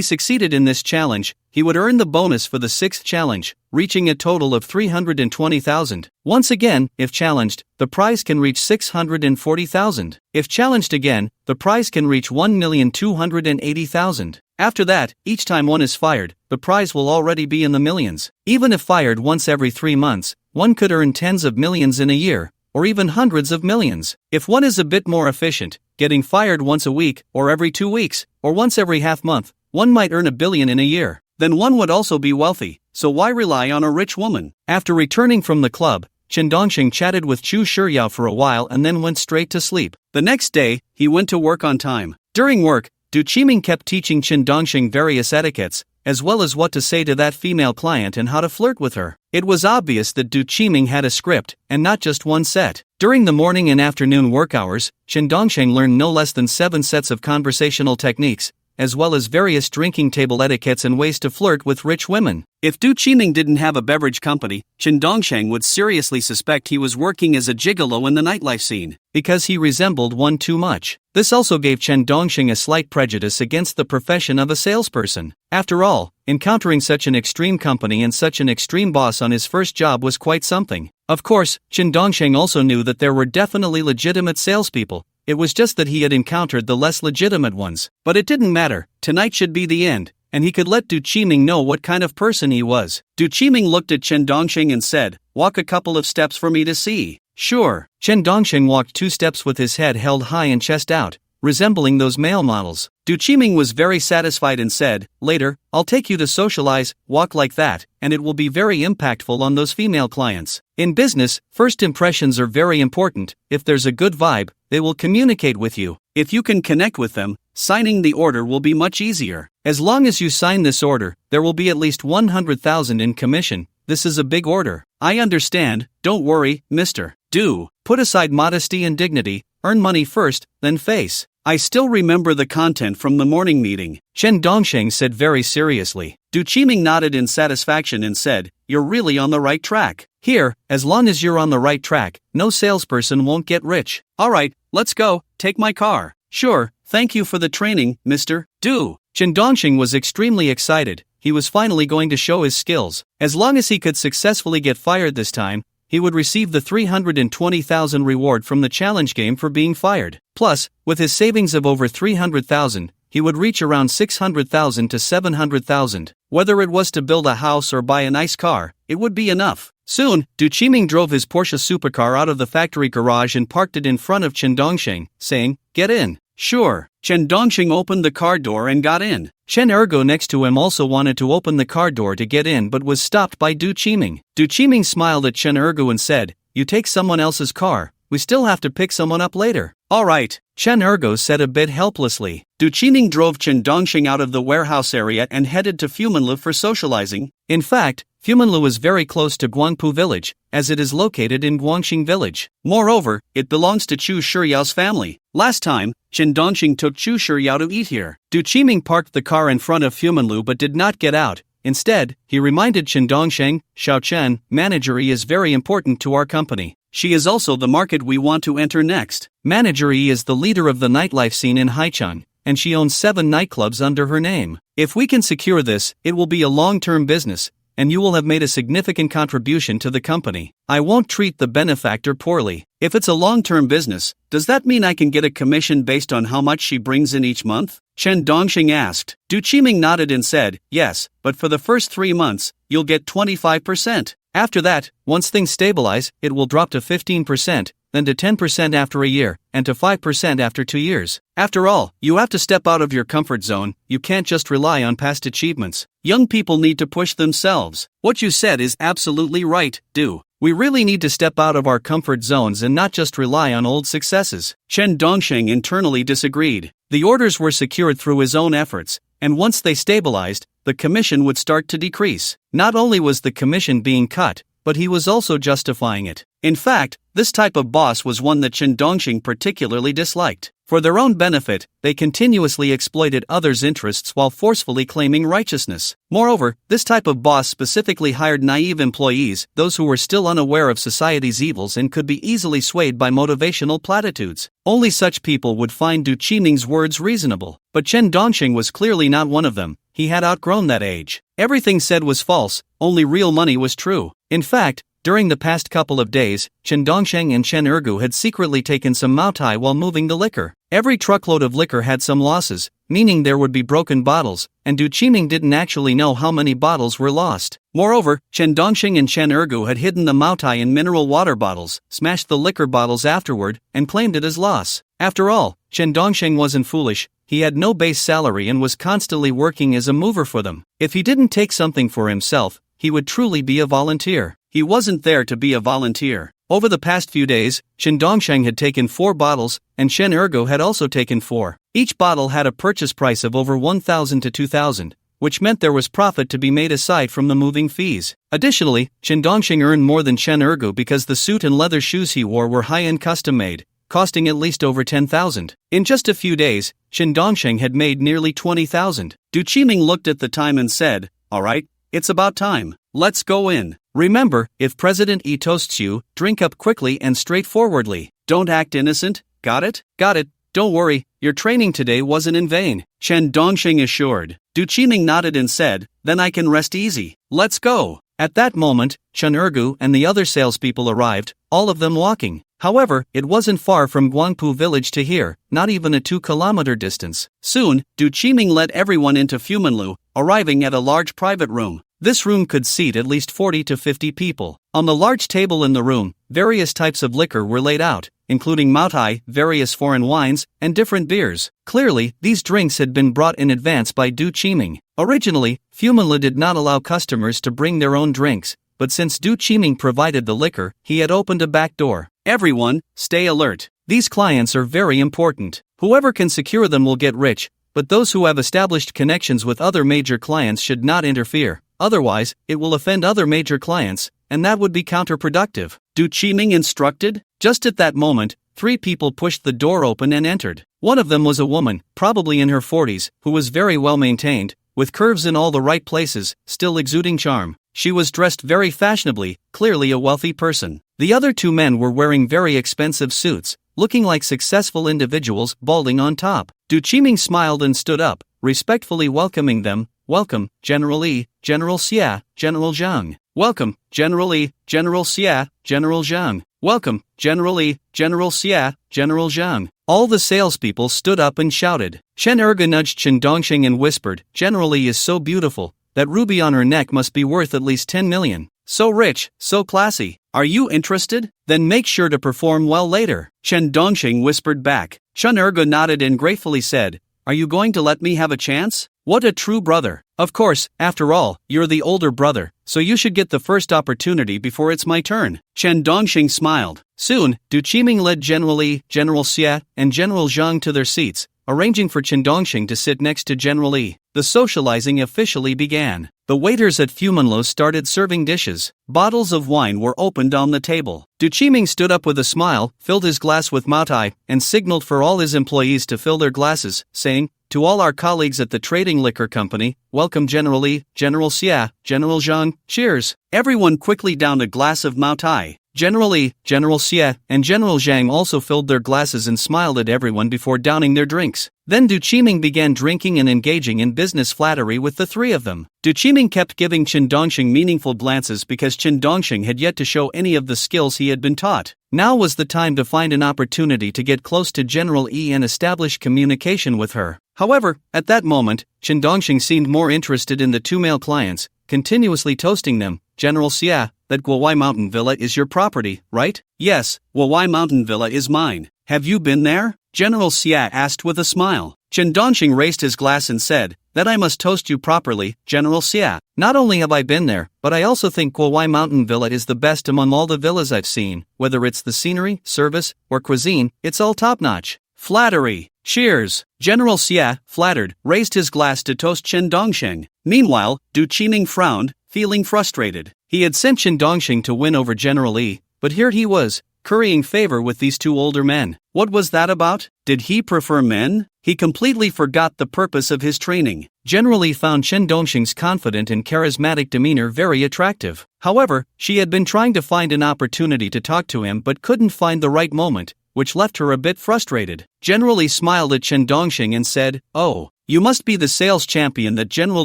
succeeded in this challenge, he would earn the bonus for the 6th challenge, reaching a total of 320,000. Once again, if challenged, the prize can reach 640,000. If challenged again, the prize can reach 1,280,000. After that, each time one is fired, the prize will already be in the millions. Even if fired once every 3 months, one could earn tens of millions in a year, or even hundreds of millions. If one is a bit more efficient, getting fired once a week, or every 2 weeks, or once every half month, one might earn 1 billion in a year. Then one would also be wealthy, so why rely on a rich woman? After returning from the club, Chen Dongsheng chatted with Chu Shiyao for a while and then went straight to sleep. The next day, he went to work on time. During work, Du Qiming kept teaching Chen Dongsheng various etiquettes, as well as what to say to that female client and how to flirt with her. It was obvious that Du Qiming had a script, and not just one set. During the morning and afternoon work hours, Chen Dongsheng learned no less than 7 sets of conversational techniques, as well as various drinking table etiquettes and ways to flirt with rich women. If Du Qiming didn't have a beverage company, Chen Dongsheng would seriously suspect he was working as a gigolo in the nightlife scene, because he resembled one too much. This also gave Chen Dongsheng a slight prejudice against the profession of a salesperson. After all, encountering such an extreme company and such an extreme boss on his first job was quite something. Of course, Chen Dongsheng also knew that there were definitely legitimate salespeople. It was just that he had encountered the less legitimate ones. But it didn't matter, tonight should be the end, and he could let Du Qiming know what kind of person he was. Du Qiming looked at Chen Dongsheng and said, "Walk a couple of steps for me to see." "Sure." Chen Dongsheng walked 2 steps with his head held high and chest out, resembling those male models. Du Qiming was very satisfied and said, "Later, I'll take you to socialize, walk like that, and it will be very impactful on those female clients." In business, first impressions are very important. If there's a good vibe, they will communicate with you. If you can connect with them, signing the order will be much easier. As long as you sign this order, there will be at least 100,000 in commission. This is a big order. "I understand, don't worry, mister. Do. Put aside modesty and dignity, earn money first, then face. I still remember the content from the morning meeting," Chen Dongsheng said very seriously. Du Qiming nodded in satisfaction and said, you're really on the right track. Here, as long as you're on the right track, no salesperson won't get rich. Alright, let's go, take my car. Sure, thank you for the training, Mr. Du. Chen Dongxing was extremely excited. He was finally going to show his skills. As long as he could successfully get fired this time, he would receive the 320,000 reward from the challenge game for being fired. Plus, with his savings of over 300,000, he would reach around 600,000 to 700,000. Whether it was to build a house or buy a nice car, it would be enough. Soon, Du Qiming drove his Porsche supercar out of the factory garage and parked it in front of Chen Dongxing, saying, "Get in." Sure. Chen Dongxing opened the car door and got in. Chen Ergo next to him also wanted to open the car door to get in but was stopped by Du Qiming. Du Qiming smiled at Chen Ergo and said, "You take someone else's car, we still have to pick someone up later." "Alright," Chen Ergo said a bit helplessly. Du Qiming drove Chen Dongxing out of the warehouse area and headed to Fumanlu for socializing. In fact, Fumanlu is very close to Guangpu village, as it is located in Guangxing village. Moreover, it belongs to Chu Shiyao's family. Last time, Chen Dongxing took Chu Shiyao to eat here. Du Qiming parked the car in front of Fumanlu but did not get out. Instead, he reminded Chen Dongxing, "Xiao Chen, managery is very important to our company. She is also the market we want to enter next." Managery is the leader of the nightlife scene in Haicheng, and she owns 7 nightclubs under her name. If we can secure this, it will be a long-term business, and you will have made a significant contribution to the company. I won't treat the benefactor poorly. If it's a long-term business, does that mean I can get a commission based on how much she brings in each month? Chen Dongxing asked. Du Qiming nodded and said, "Yes, but for the first 3 months, you'll get 25%. After that, once things stabilize, it will drop to 15%, then to 10% after a year, and to 5% after 2 years. After all, you have to step out of your comfort zone, you can't just rely on past achievements. Young people need to push themselves." "What you said is absolutely right, Du. We really need to step out of our comfort zones and not just rely on old successes." Chen Dongxing internally disagreed. The orders were secured through his own efforts, and once they stabilized, the commission would start to decrease. Not only was the commission being cut, but he was also justifying it. In fact, this type of boss was one that Chen Dongxing particularly disliked. For their own benefit, they continuously exploited others' interests while forcefully claiming righteousness. Moreover, this type of boss specifically hired naive employees, those who were still unaware of society's evils and could be easily swayed by motivational platitudes. Only such people would find Du Qiming's words reasonable. But Chen Dongxing was clearly not one of them. He had outgrown that age. Everything said was false, only real money was true. In fact, during the past couple of days, Chen Dongxing and Chen Ergu had secretly taken some Maotai while moving the liquor. Every truckload of liquor had some losses, meaning there would be broken bottles, and Du Qiming didn't actually know how many bottles were lost. Moreover, Chen Dongxing and Chen Ergu had hidden the Maotai in mineral water bottles, smashed the liquor bottles afterward, and claimed it as loss. After all, Chen Dongxing wasn't foolish. He had no base salary and was constantly working as a mover for them. If he didn't take something for himself, he would truly be a volunteer. He wasn't there to be a volunteer. Over the past few days, Chen Dongxing had taken 4 bottles, and Chen Ergo had also taken 4. Each bottle had a purchase price of over 1,000 to 2,000, which meant there was profit to be made aside from the moving fees. Additionally, Chen Dongxing earned more than Chen Ergo because the suit and leather shoes he wore were high-end custom-made, costing at least over 10,000. In just a few days, Chen Dongxing had made nearly 20,000. Du Qiming looked at the time and said, "Alright, it's about time. Let's go in. Remember, if President Yi toasts you, drink up quickly and straightforwardly. Don't act innocent, got it?" "Got it, don't worry, your training today wasn't in vain," Chen Dongxing assured. Du Qiming nodded and said, "Then I can rest easy. Let's go." At that moment, Chen Ergu and the other salespeople arrived, all of them walking. However, it wasn't far from Guangpu village to here, not even a 2-kilometer distance. Soon, Du Qiming led everyone into Fumanlu, arriving at a large private room. This room could seat at least 40 to 50 people. On the large table in the room, various types of liquor were laid out, including Maotai, various foreign wines, and different beers. Clearly, these drinks had been brought in advance by Du Qiming. Originally, Fumanlu did not allow customers to bring their own drinks, but since Du Qiming provided the liquor, he had opened a back door. Everyone, stay alert. These clients are very important. Whoever can secure them will get rich, but those who have established connections with other major clients should not interfere. Otherwise, it will offend other major clients, and that would be counterproductive. Du Qiming instructed. Just at that moment, 3 people pushed the door open and entered. One of them was a woman, probably in her 40s, who was very well maintained, with curves in all the right places, still exuding charm. She was dressed very fashionably, clearly a wealthy person. The other two men were wearing very expensive suits, looking like successful individuals, balding on top. Du Qiming smiled and stood up, respectfully welcoming them. Welcome, General Li, General Xia, General Zhang. Welcome, General Li, General Xia, General Zhang. Welcome, General Li, General Xia, General Zhang. All the salespeople stood up and shouted. Chen Erge nudged Chen Dongxing and whispered, General Li is so beautiful. That ruby on her neck must be worth at least 10 million. So rich, so classy. Are you interested? Then make sure to perform well later. Chen Dongxing whispered back. Chen Erge nodded and gratefully said, Are you going to let me have a chance? What a true brother. Of course, after all, you're the older brother, so you should get the first opportunity before it's my turn. Chen Dongxing smiled. Soon, Du Qiming led General Li, General Xia, and General Zhang to their seats, arranging for Chen Dongxing to sit next to General Li. The socializing officially began. The waiters at Fumanlo started serving dishes. Bottles of wine were opened on the table. Du Qiming stood up with a smile, filled his glass with Maotai, and signaled for all his employees to fill their glasses, saying, To all our colleagues at the trading liquor company, welcome General Li, General Xia, General Zhang, cheers. Everyone quickly downed a glass of Maotai. General Li, General Xie, and General Zhang also filled their glasses and smiled at everyone before downing their drinks. Then Du Qiming began drinking and engaging in business flattery with the three of them. Du Qiming kept giving Chen Dongxing meaningful glances because Chen Dongxing had yet to show any of the skills he had been taught. Now was the time to find an opportunity to get close to General Yi and establish communication with her. However, at that moment, Chen Dongxing seemed more interested in the two male clients, continuously toasting them. General Xia, that Guowai Mountain Villa is your property, right? Yes, Guowai Mountain Villa is mine. Have you been there? General Xia asked with a smile. Chen Dongxing raised his glass and said, That I must toast you properly, General Xia. Not only have I been there, but I also think Guowai Mountain Villa is the best among all the villas I've seen. Whether it's the scenery, service, or cuisine, it's all top-notch. Flattery. Cheers. General Xia, flattered, raised his glass to toast Chen Dongxing. Meanwhile, Du Qiming frowned, feeling frustrated. He had sent Chen Dongxing to win over General Li, but here he was, currying favor with these two older men. What was that about? Did he prefer men? He completely forgot the purpose of his training. General Li found Chen Dongxing's confident and charismatic demeanor very attractive. However, she had been trying to find an opportunity to talk to him but couldn't find the right moment, which left her a bit frustrated. General Li smiled at Chen Dongxing and said, Oh, you must be the sales champion that General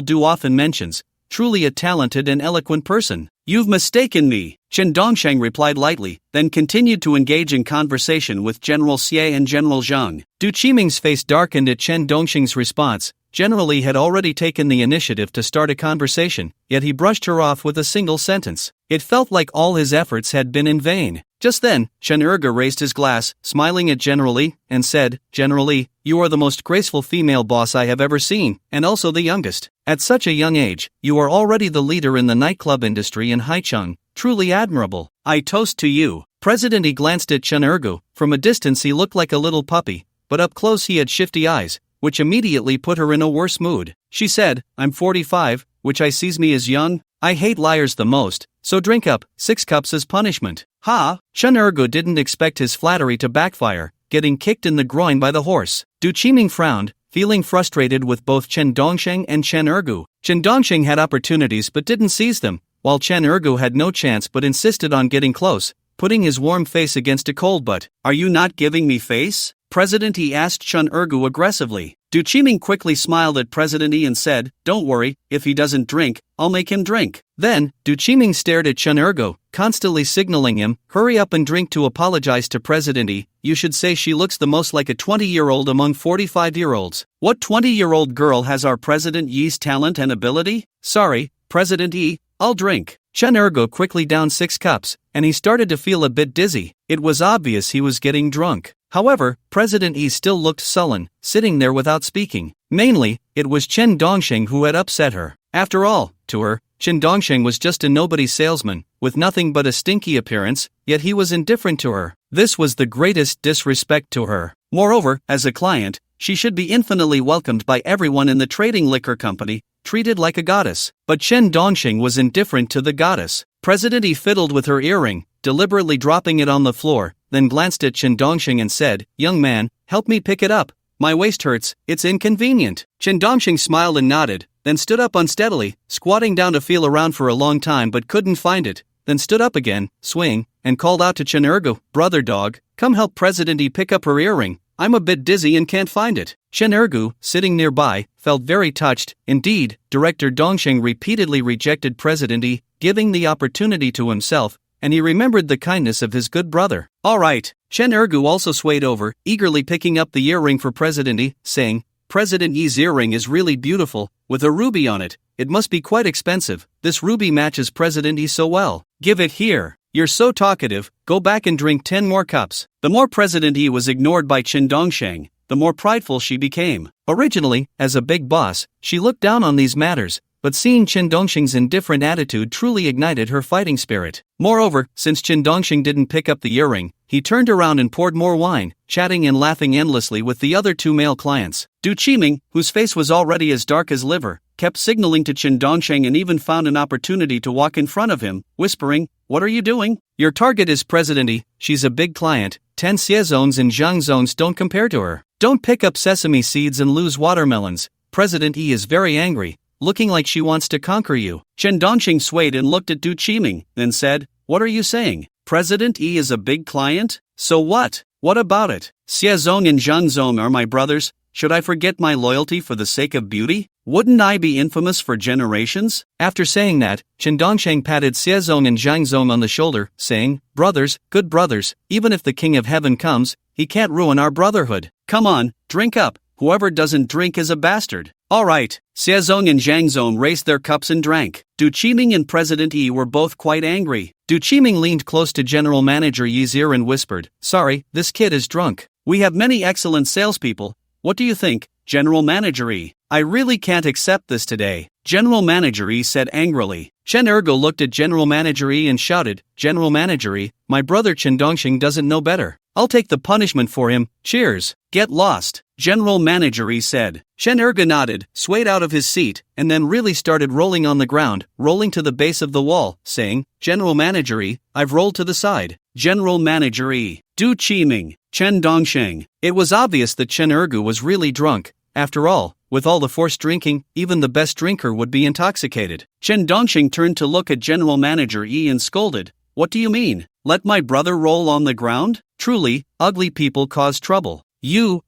Du often mentions. Truly a talented and eloquent person. You've mistaken me, Chen Dongxing replied lightly, then continued to engage in conversation with General Xie and General Zhang. Du Qiming's face darkened at Chen Dongxing's response. General Li had already taken the initiative to start a conversation, yet he brushed her off with a single sentence. It felt like all his efforts had been in vain. Just then, Chen Erge raised his glass, smiling at General Li, and said, General Li, you are the most graceful female boss I have ever seen, and also the youngest. At such a young age, you are already the leader in the nightclub industry in Haicheng. Truly admirable. I toast to you. President Yi glanced at Chen Erge. From a distance he looked like a little puppy, but up close he had shifty eyes, which immediately put her in a worse mood. She said, I'm 45, which I sees me as young. I hate liars the most, so drink up, 6 cups as punishment. Ha! Chen Erge didn't expect his flattery to backfire, getting kicked in the groin by the horse. Du Qiming frowned, feeling frustrated with both Chen Dongxing and Chen Erge. Chen Dongxing had opportunities but didn't seize them, while Chen Erge had no chance but insisted on getting close, putting his warm face against a cold butt. Are you not giving me face? President Yi asked Chen Erge aggressively. Du Qiming quickly smiled at President Yi and said, Don't worry, if he doesn't drink, I'll make him drink. Then, Du Qiming stared at Chen Erge, constantly signaling him, Hurry up and drink to apologize to President Yi. You should say she looks the most like a 20-year-old among 45-year-olds. What 20-year-old girl has our President Yi's talent and ability? Sorry, President Yi, I'll drink. Chen Erge quickly downed 6 cups, and he started to feel a bit dizzy. It was obvious he was getting drunk. However, President Yi still looked sullen, sitting there without speaking. Mainly, it was Chen Dongxing who had upset her. After all, to her, Chen Dongxing was just a nobody salesman, with nothing but a stinky appearance, yet he was indifferent to her. This was the greatest disrespect to her. Moreover, as a client, she should be infinitely welcomed by everyone in the trading liquor company, treated like a goddess. But Chen Dongxing was indifferent to the goddess. President Yi fiddled with her earring, deliberately dropping it on the floor, then glanced at Chen Dongxing and said, Young man, help me pick it up. My waist hurts, it's inconvenient. Chen Dongxing smiled and nodded, then stood up unsteadily, squatting down to feel around for a long time but couldn't find it, then stood up again, swing, and called out to Chen Ergu, "Brother dog, come help President E pick up her earring. I'm a bit dizzy and can't find it." Chen Ergu, sitting nearby, felt very touched. Indeed, Director Dongxing repeatedly rejected President E, giving the opportunity to himself, and he remembered the kindness of his good brother. "All right." Chen Ergu also swayed over, eagerly picking up the earring for President E, saying, "President Yi's earring is really beautiful, with a ruby on it. It must be quite expensive. This ruby matches President E so well. Give it here. You're so talkative, go back and drink 10 more cups." The more President E was ignored by Chen Dongxing, the more prideful she became. Originally, as a big boss, she looked down on these matters, but seeing Chen Dongxing's indifferent attitude truly ignited her fighting spirit. Moreover, since Chen Dongxing didn't pick up the earring, he turned around and poured more wine, chatting and laughing endlessly with the other two male clients. Du Qiming, whose face was already as dark as liver, kept signaling to Chen Dongxing and even found an opportunity to walk in front of him, whispering, "What are you doing? Your target is President E, she's a big client, 10 xie and zhang zones don't compare to her. Don't pick up sesame seeds and lose watermelons. President E is very angry, looking like she wants to conquer you." Chen Dongxing swayed and looked at Du Qiming, then said, "What are you saying? President E is a big client? So what? What about it? Xiezong and Zhangzong are my brothers. Should I forget my loyalty for the sake of beauty? Wouldn't I be infamous for generations?" After saying that, Chen Dongxing patted Xiezong and Zhangzong on the shoulder, saying, "Brothers, good brothers, even if the King of Heaven comes, he can't ruin our brotherhood. Come on, drink up. Whoever doesn't drink is a bastard." "All right." Xiezong and Zhangzong raised their cups and drank. Du Qiming and President E were both quite angry. Du Qiming leaned close to General Manager Yi's ear and whispered, "Sorry, this kid is drunk. We have many excellent salespeople. What do you think, General Manager E? I really can't accept this today." General Manager E said angrily. Chen Ergo looked at General Manager E and shouted, "General Manager E, my brother Chen Dongxing doesn't know better. I'll take the punishment for him. Cheers." "Get lost," General Manager E said. Chen Ergo nodded, swayed out of his seat, and then really started rolling on the ground, rolling to the base of the wall, saying, "General Manager E, I've rolled to the side." General Manager E, Du Qiming, Chen Dongxing. It was obvious that Chen Ergu was really drunk. After all, with all the forced drinking, even the best drinker would be intoxicated. Chen Dongxing turned to look at General Manager E and scolded, "What do you mean? Let my brother roll on the ground? Truly, ugly people cause trouble. You.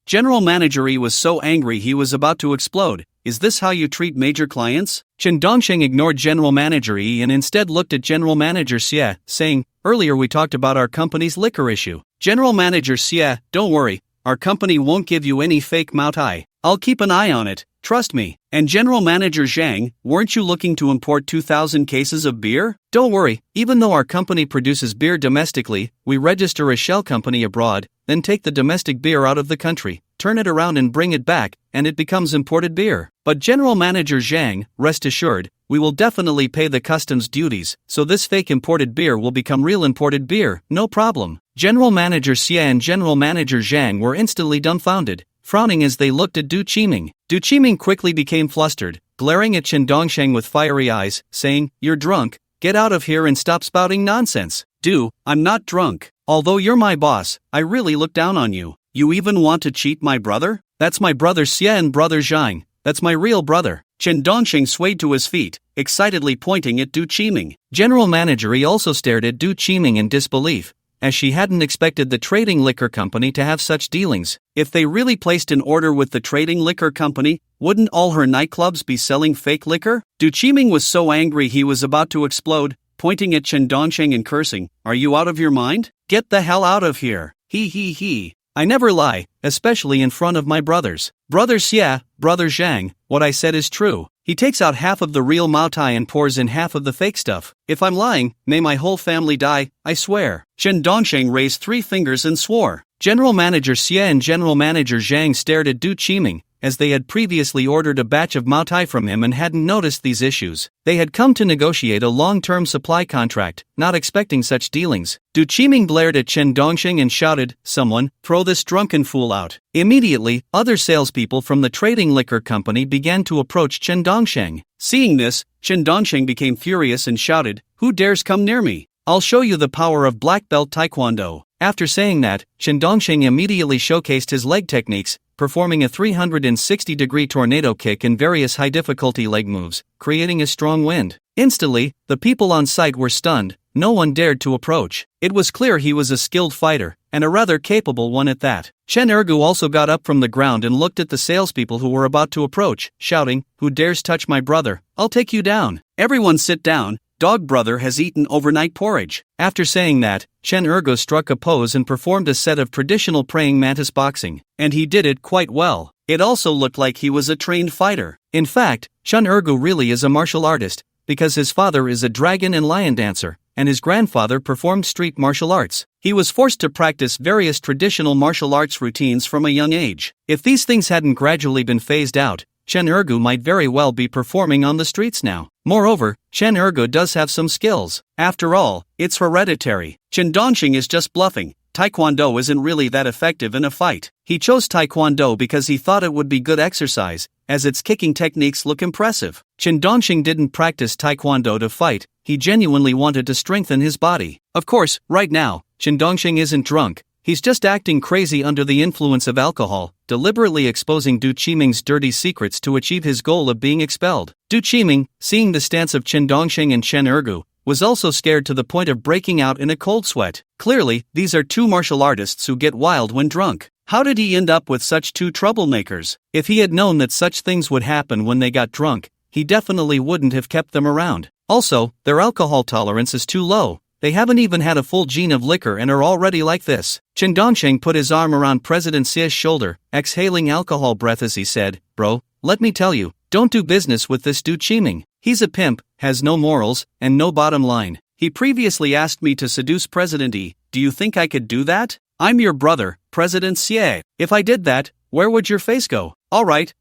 General Manager E was so angry he was about to explode. "Is this how you treat major clients?" Chen Dongxing ignored General Manager E and instead looked at General Manager Xie, saying, "Earlier we talked about our company's liquor issue. General Manager Xie, don't worry, our company won't give you any fake Moutai. I'll keep an eye on it, trust me." And General Manager Zhang, "Weren't you looking to import 2,000 cases of beer?" "Don't worry, even though our company produces beer domestically, we register a shell company abroad, then take the domestic beer out of the country, turn it around and bring it back, and it becomes imported beer. But General Manager Zhang, rest assured, we will definitely pay the customs duties, so this fake imported beer will become real imported beer, no problem." General Manager Xie and General Manager Zhang were instantly dumbfounded, frowning as they looked at Du Qiming. Du Qiming quickly became flustered, glaring at Chen Dongxing with fiery eyes, saying, "You're drunk, get out of here and stop spouting nonsense." "Du, I'm not drunk. Although you're my boss, I really look down on you. You even want to cheat my brother? That's my brother Xie and brother Zhang. That's my real brother." Chen Dongxing swayed to his feet, excitedly pointing at Du Qiming. General Manager E also stared at Du Qiming in disbelief, as she hadn't expected the trading liquor company to have such dealings. If they really placed an order with the trading liquor company, wouldn't all her nightclubs be selling fake liquor? Du Qiming was so angry he was about to explode, pointing at Chen Dongxing and cursing, "Are you out of your mind? Get the hell out of here. He. I never lie, especially in front of my brothers. Brother Xie, brother Zhang, what I said is true. He takes out half of the real Moutai and pours in half of the fake stuff. If I'm lying, may my whole family die, I swear." Chen Dongxing raised 3 fingers and swore. General Manager Xie and General Manager Zhang stared at Du Qiming, as they had previously ordered a batch of Moutai from him and hadn't noticed these issues. They had come to negotiate a long-term supply contract, not expecting such dealings. Du Qiming glared at Chen Dongxing and shouted, "Someone, throw this drunken fool out." Immediately, other salespeople from the trading liquor company began to approach Chen Dongxing. Seeing this, Chen Dongxing became furious and shouted, "Who dares come near me? I'll show you the power of black belt taekwondo." After saying that, Chen Dongxing immediately showcased his leg techniques, performing a 360-degree tornado kick and various high-difficulty leg moves, creating a strong wind. Instantly, the people on site were stunned. No one dared to approach. It was clear he was a skilled fighter, and a rather capable one at that. Chen Ergu also got up from the ground and looked at the salespeople who were about to approach, shouting, "Who dares touch my brother? I'll take you down. Everyone sit down. Dog brother has eaten overnight porridge." After saying that, Chen Ergu struck a pose and performed a set of traditional praying mantis boxing, and he did it quite well. It also looked like he was a trained fighter. In fact, Chen Ergu really is a martial artist, because his father is a dragon and lion dancer, and his grandfather performed street martial arts. He was forced to practice various traditional martial arts routines from a young age. If these things hadn't gradually been phased out, Chen Ergu might very well be performing on the streets now. Moreover, Chen Ergu does have some skills. After all, it's hereditary. Chen Dongxing is just bluffing. Taekwondo isn't really that effective in a fight. He chose Taekwondo because he thought it would be good exercise, as its kicking techniques look impressive. Chen Dongxing didn't practice Taekwondo to fight, he genuinely wanted to strengthen his body. Of course, right now, Chen Dongxing isn't drunk, he's just acting crazy under the influence of alcohol, deliberately exposing Du Qiming's dirty secrets to achieve his goal of being expelled. Du Qiming, seeing the stance of Chen Dongxing and Chen Ergu, was also scared to the point of breaking out in a cold sweat. Clearly, these are two martial artists who get wild when drunk. How did he end up with such two troublemakers? If he had known that such things would happen when they got drunk, he definitely wouldn't have kept them around. Also, their alcohol tolerance is too low. They haven't even had a full gene of liquor and are already like this. Chen Dongxing put his arm around President Xia's shoulder, exhaling alcohol breath as he said, "Bro, let me tell you, don't do business with this Du Qiming. He's a pimp, has no morals, and no bottom line. He previously asked me to seduce President Yi. Do you think I could do that? I'm your brother, President Xie. If I did that, where would your face go?" All right.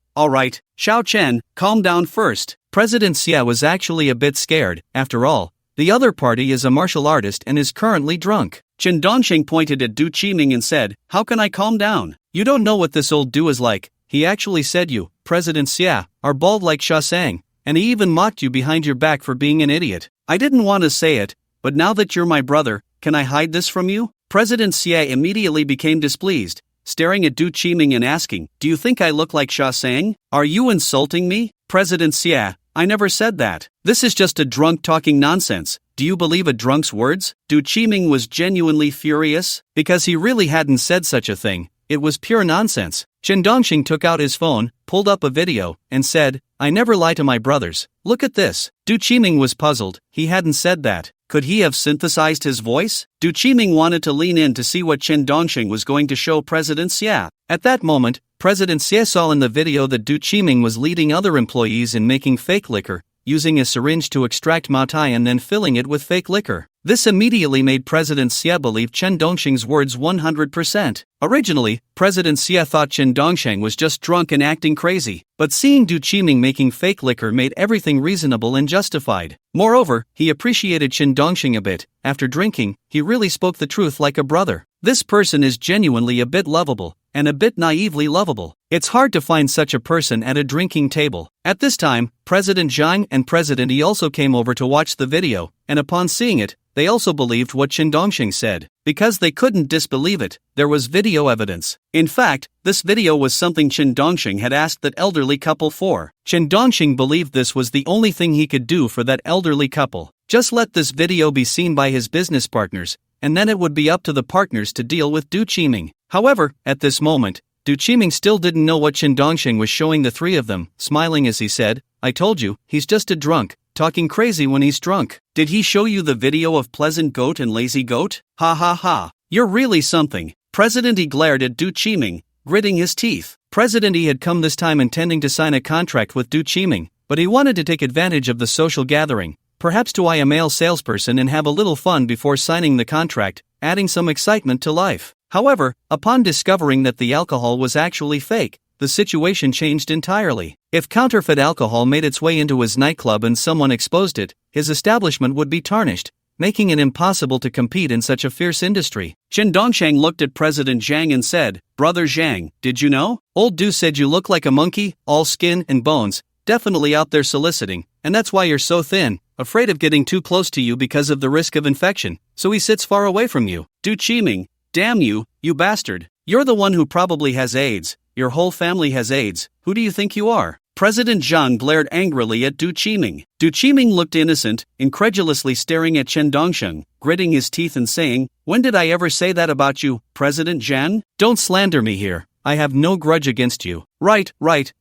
Xiao Chen, calm down first. President Xie was actually a bit scared. After all, the other party is a martial artist and is currently drunk. Chen Dongxing pointed at Du Qiming and said, "How can I calm down? You don't know what this old Du is like. He actually said you, President Xie, are bald like Sha Sang, and he even mocked you behind your back for being an idiot. I didn't want to say it, but now that you're my brother, can I hide this from you?" President Xie immediately became displeased, staring at Du Qiming and asking, "Do you think I look like Sha Sang? Are you insulting me?" President Xie, "I never said that. This is just a drunk talking nonsense. Do you believe a drunk's words?" Du Qiming was genuinely furious, because he really hadn't said such a thing. It was pure nonsense. Chen Dongxing took out his phone, pulled up a video, and said, "I never lie to my brothers. Look at this." Du Qiming was puzzled. He hadn't said that. Could he have synthesized his voice? Du Qiming wanted to lean in to see what Chen Dongxing was going to show President Xie. At that moment, President Xie saw in the video that Du Qiming was leading other employees in making fake liquor, using a syringe to extract matai and then filling it with fake liquor. This immediately made President Xie believe Chen Dongxing's words 100%. Originally, President Xie thought Chen Dongxing was just drunk and acting crazy, but seeing Du Qiming making fake liquor made everything reasonable and justified. Moreover, he appreciated Chen Dongxing a bit. After drinking, he really spoke the truth like a brother. This person is genuinely a bit lovable, and a bit naively lovable. It's hard to find such a person at a drinking table. At this time, President Zhang and President Yi also came over to watch the video, and upon seeing it, they also believed what Chen Dongxing said. Because they couldn't disbelieve it, there was video evidence. In fact, this video was something Chen Dongxing had asked that elderly couple for. Chen Dongxing believed this was the only thing he could do for that elderly couple. Just let this video be seen by his business partners, and then it would be up to the partners to deal with Du Qiming. However, at this moment, Du Qiming still didn't know what Chen Dongxing was showing the three of them, smiling as he said, "I told you, he's just a drunk, talking crazy when he's drunk. Did he show you the video of Pleasant Goat and Lazy Goat? Ha ha ha. You're really something." President Yi glared at Du Qiming, gritting his teeth. President Yi had come this time intending to sign a contract with Du Qiming, but he wanted to take advantage of the social gathering, perhaps to eye a male salesperson and have a little fun before signing the contract, adding some excitement to life. However, upon discovering that the alcohol was actually fake, the situation changed entirely. If counterfeit alcohol made its way into his nightclub and someone exposed it, his establishment would be tarnished, making it impossible to compete in such a fierce industry. Chen Dongxing looked at President Zhang and said, "Brother Zhang, did you know? Old Du said you look like a monkey, all skin and bones, definitely out there soliciting, and that's why you're so thin, afraid of getting too close to you because of the risk of infection, so he sits far away from you." Du Qiming, Damn you, you bastard. You're the one who probably has AIDS. Your whole family has AIDS. Who do you think you are? President Zhang glared angrily at Du Qiming. Du Qiming looked innocent, incredulously staring at Chen Dongsheng, gritting his teeth and saying, "When did I ever say that about you, President Zhang? Don't slander me here. I have no grudge against you." Right,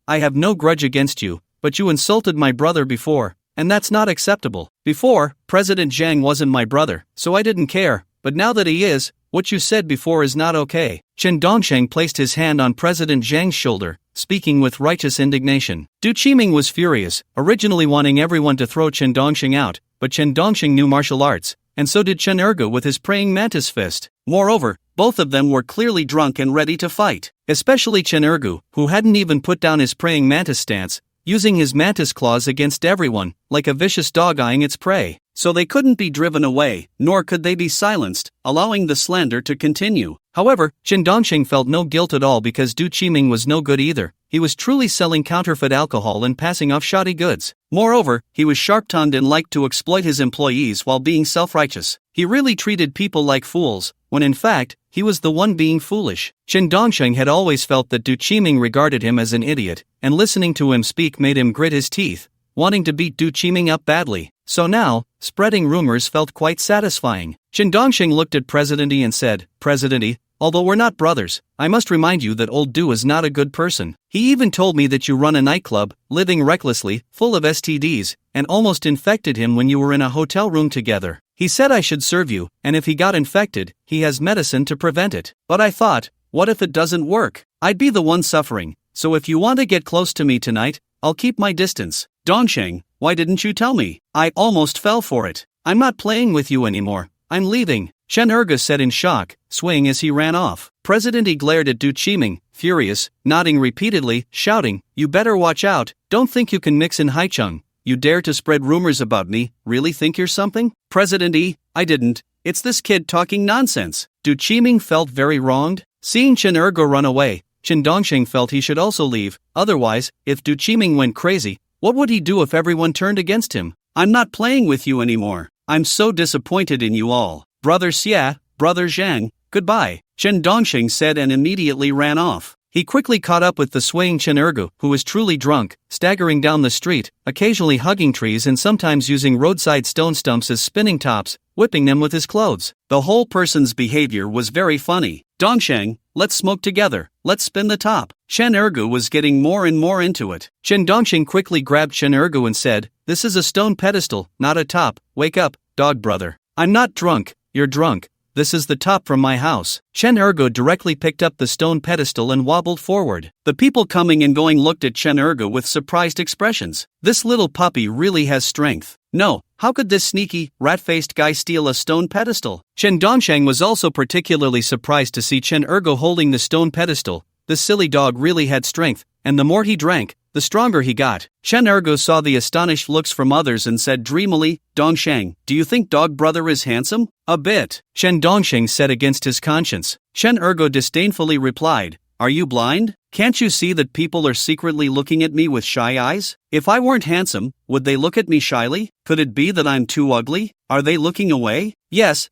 I have no grudge against you, but you insulted my brother before, and that's not acceptable. Before, President Zhang wasn't my brother, so I didn't care, but now that he is, what you said before is not okay. Chen Dongsheng placed his hand on President Zhang's shoulder, speaking with righteous indignation. Du Qiming was furious, originally wanting everyone to throw Chen Dongsheng out, but Chen Dongsheng knew martial arts, and so did Chen Ergu with his praying mantis fist. Moreover, both of them were clearly drunk and ready to fight, especially Chen Ergu, who hadn't even put down his praying mantis stance, using his mantis claws against everyone, like a vicious dog eyeing its prey. So they couldn't be driven away, nor could they be silenced, allowing the slander to continue. However, Chen Dongsheng felt no guilt at all because Du Qiming was no good either. He was truly selling counterfeit alcohol and passing off shoddy goods. Moreover, he was sharp-tongued and liked to exploit his employees while being self-righteous. He really treated people like fools, when in fact, he was the one being foolish. Chen Dongsheng had always felt that Du Qiming regarded him as an idiot, and listening to him speak made him grit his teeth, wanting to beat Du Qiming up badly. So now, spreading rumors felt quite satisfying. Chen Dongsheng looked at President Yi and said, "President Yi, although we're not brothers, I must remind you that old Du is not a good person. He even told me that you run a nightclub, living recklessly, full of STDs, and almost infected him when you were in a hotel room together. He said I should serve you, and if he got infected, he has medicine to prevent it. But I thought, what if it doesn't work? I'd be the one suffering, so if you want to get close to me tonight, I'll keep my distance." "Dongsheng, why didn't you tell me? I almost fell for it. I'm not playing with you anymore. I'm leaving," Chen Erga said in shock, swaying as he ran off. President Yi glared at Du Qiming, furious, nodding repeatedly, shouting, "You better watch out, don't think you can mix in Haicheng. You dare to spread rumors about me, really think you're something?" "President Yi, I didn't. It's this kid talking nonsense." Du Qiming felt very wronged. Seeing Chen Erga run away, Chen Dongsheng felt he should also leave. Otherwise, if Du Qiming went crazy, what would he do if everyone turned against him? "I'm not playing with you anymore. I'm so disappointed in you all. Brother Xia, Brother Zhang, goodbye," Chen Dongsheng said and immediately ran off. He quickly caught up with the swaying Chen Ergu, who was truly drunk, staggering down the street, occasionally hugging trees and sometimes using roadside stone stumps as spinning tops, whipping them with his clothes. The whole person's behavior was very funny. "Dongsheng, let's smoke together, let's spin the top." Chen Ergu was getting more and more into it. Chen Dongsheng quickly grabbed Chen Ergu and said, "This is a stone pedestal, not a top. Wake up, dog brother. I'm not drunk, you're drunk. This is the top from my house." Chen Ergu directly picked up the stone pedestal and wobbled forward. The people coming and going looked at Chen Ergu with surprised expressions. This little puppy really has strength. No, how could this sneaky, rat-faced guy steal a stone pedestal? Chen Dongsheng was also particularly surprised to see Chen Ergu holding the stone pedestal. This silly dog really had strength, and the more he drank, the stronger he got. Chen Ergu saw the astonished looks from others and said dreamily, "Dongsheng, do you think dog brother is handsome?" "A bit," Chen Dongsheng said against his conscience. Chen Ergu disdainfully replied, "Are you blind? Can't you see that people are secretly looking at me with shy eyes? If I weren't handsome, would they look at me shyly? Could it be that I'm too ugly? Are they looking away?" Yes.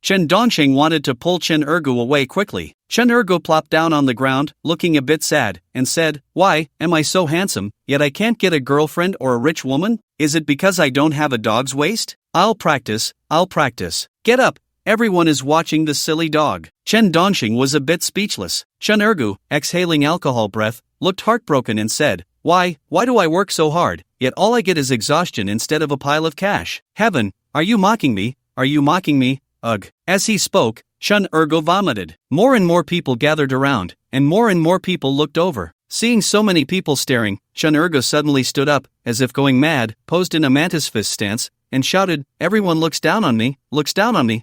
Chen Dongsheng wanted to pull Chen Ergu away quickly. Chen Ergu plopped down on the ground, looking a bit sad, and said, "Why, am I so handsome, yet I can't get a girlfriend or a rich woman? Is it because I don't have a dog's waist? I'll practice. Get up, everyone is watching the silly dog." Chen Dongsheng was a bit speechless. Chen Ergu, exhaling alcohol breath, looked heartbroken and said, Why do I work so hard, yet all I get is exhaustion instead of a pile of cash? Heaven, are you mocking me? Ugh. As he spoke, Chen Ergu vomited. More and more people gathered around, and more people looked over. Seeing so many people staring, Chen Ergu suddenly stood up, as if going mad, posed in a mantis fist stance, and shouted, "Everyone looks down on me,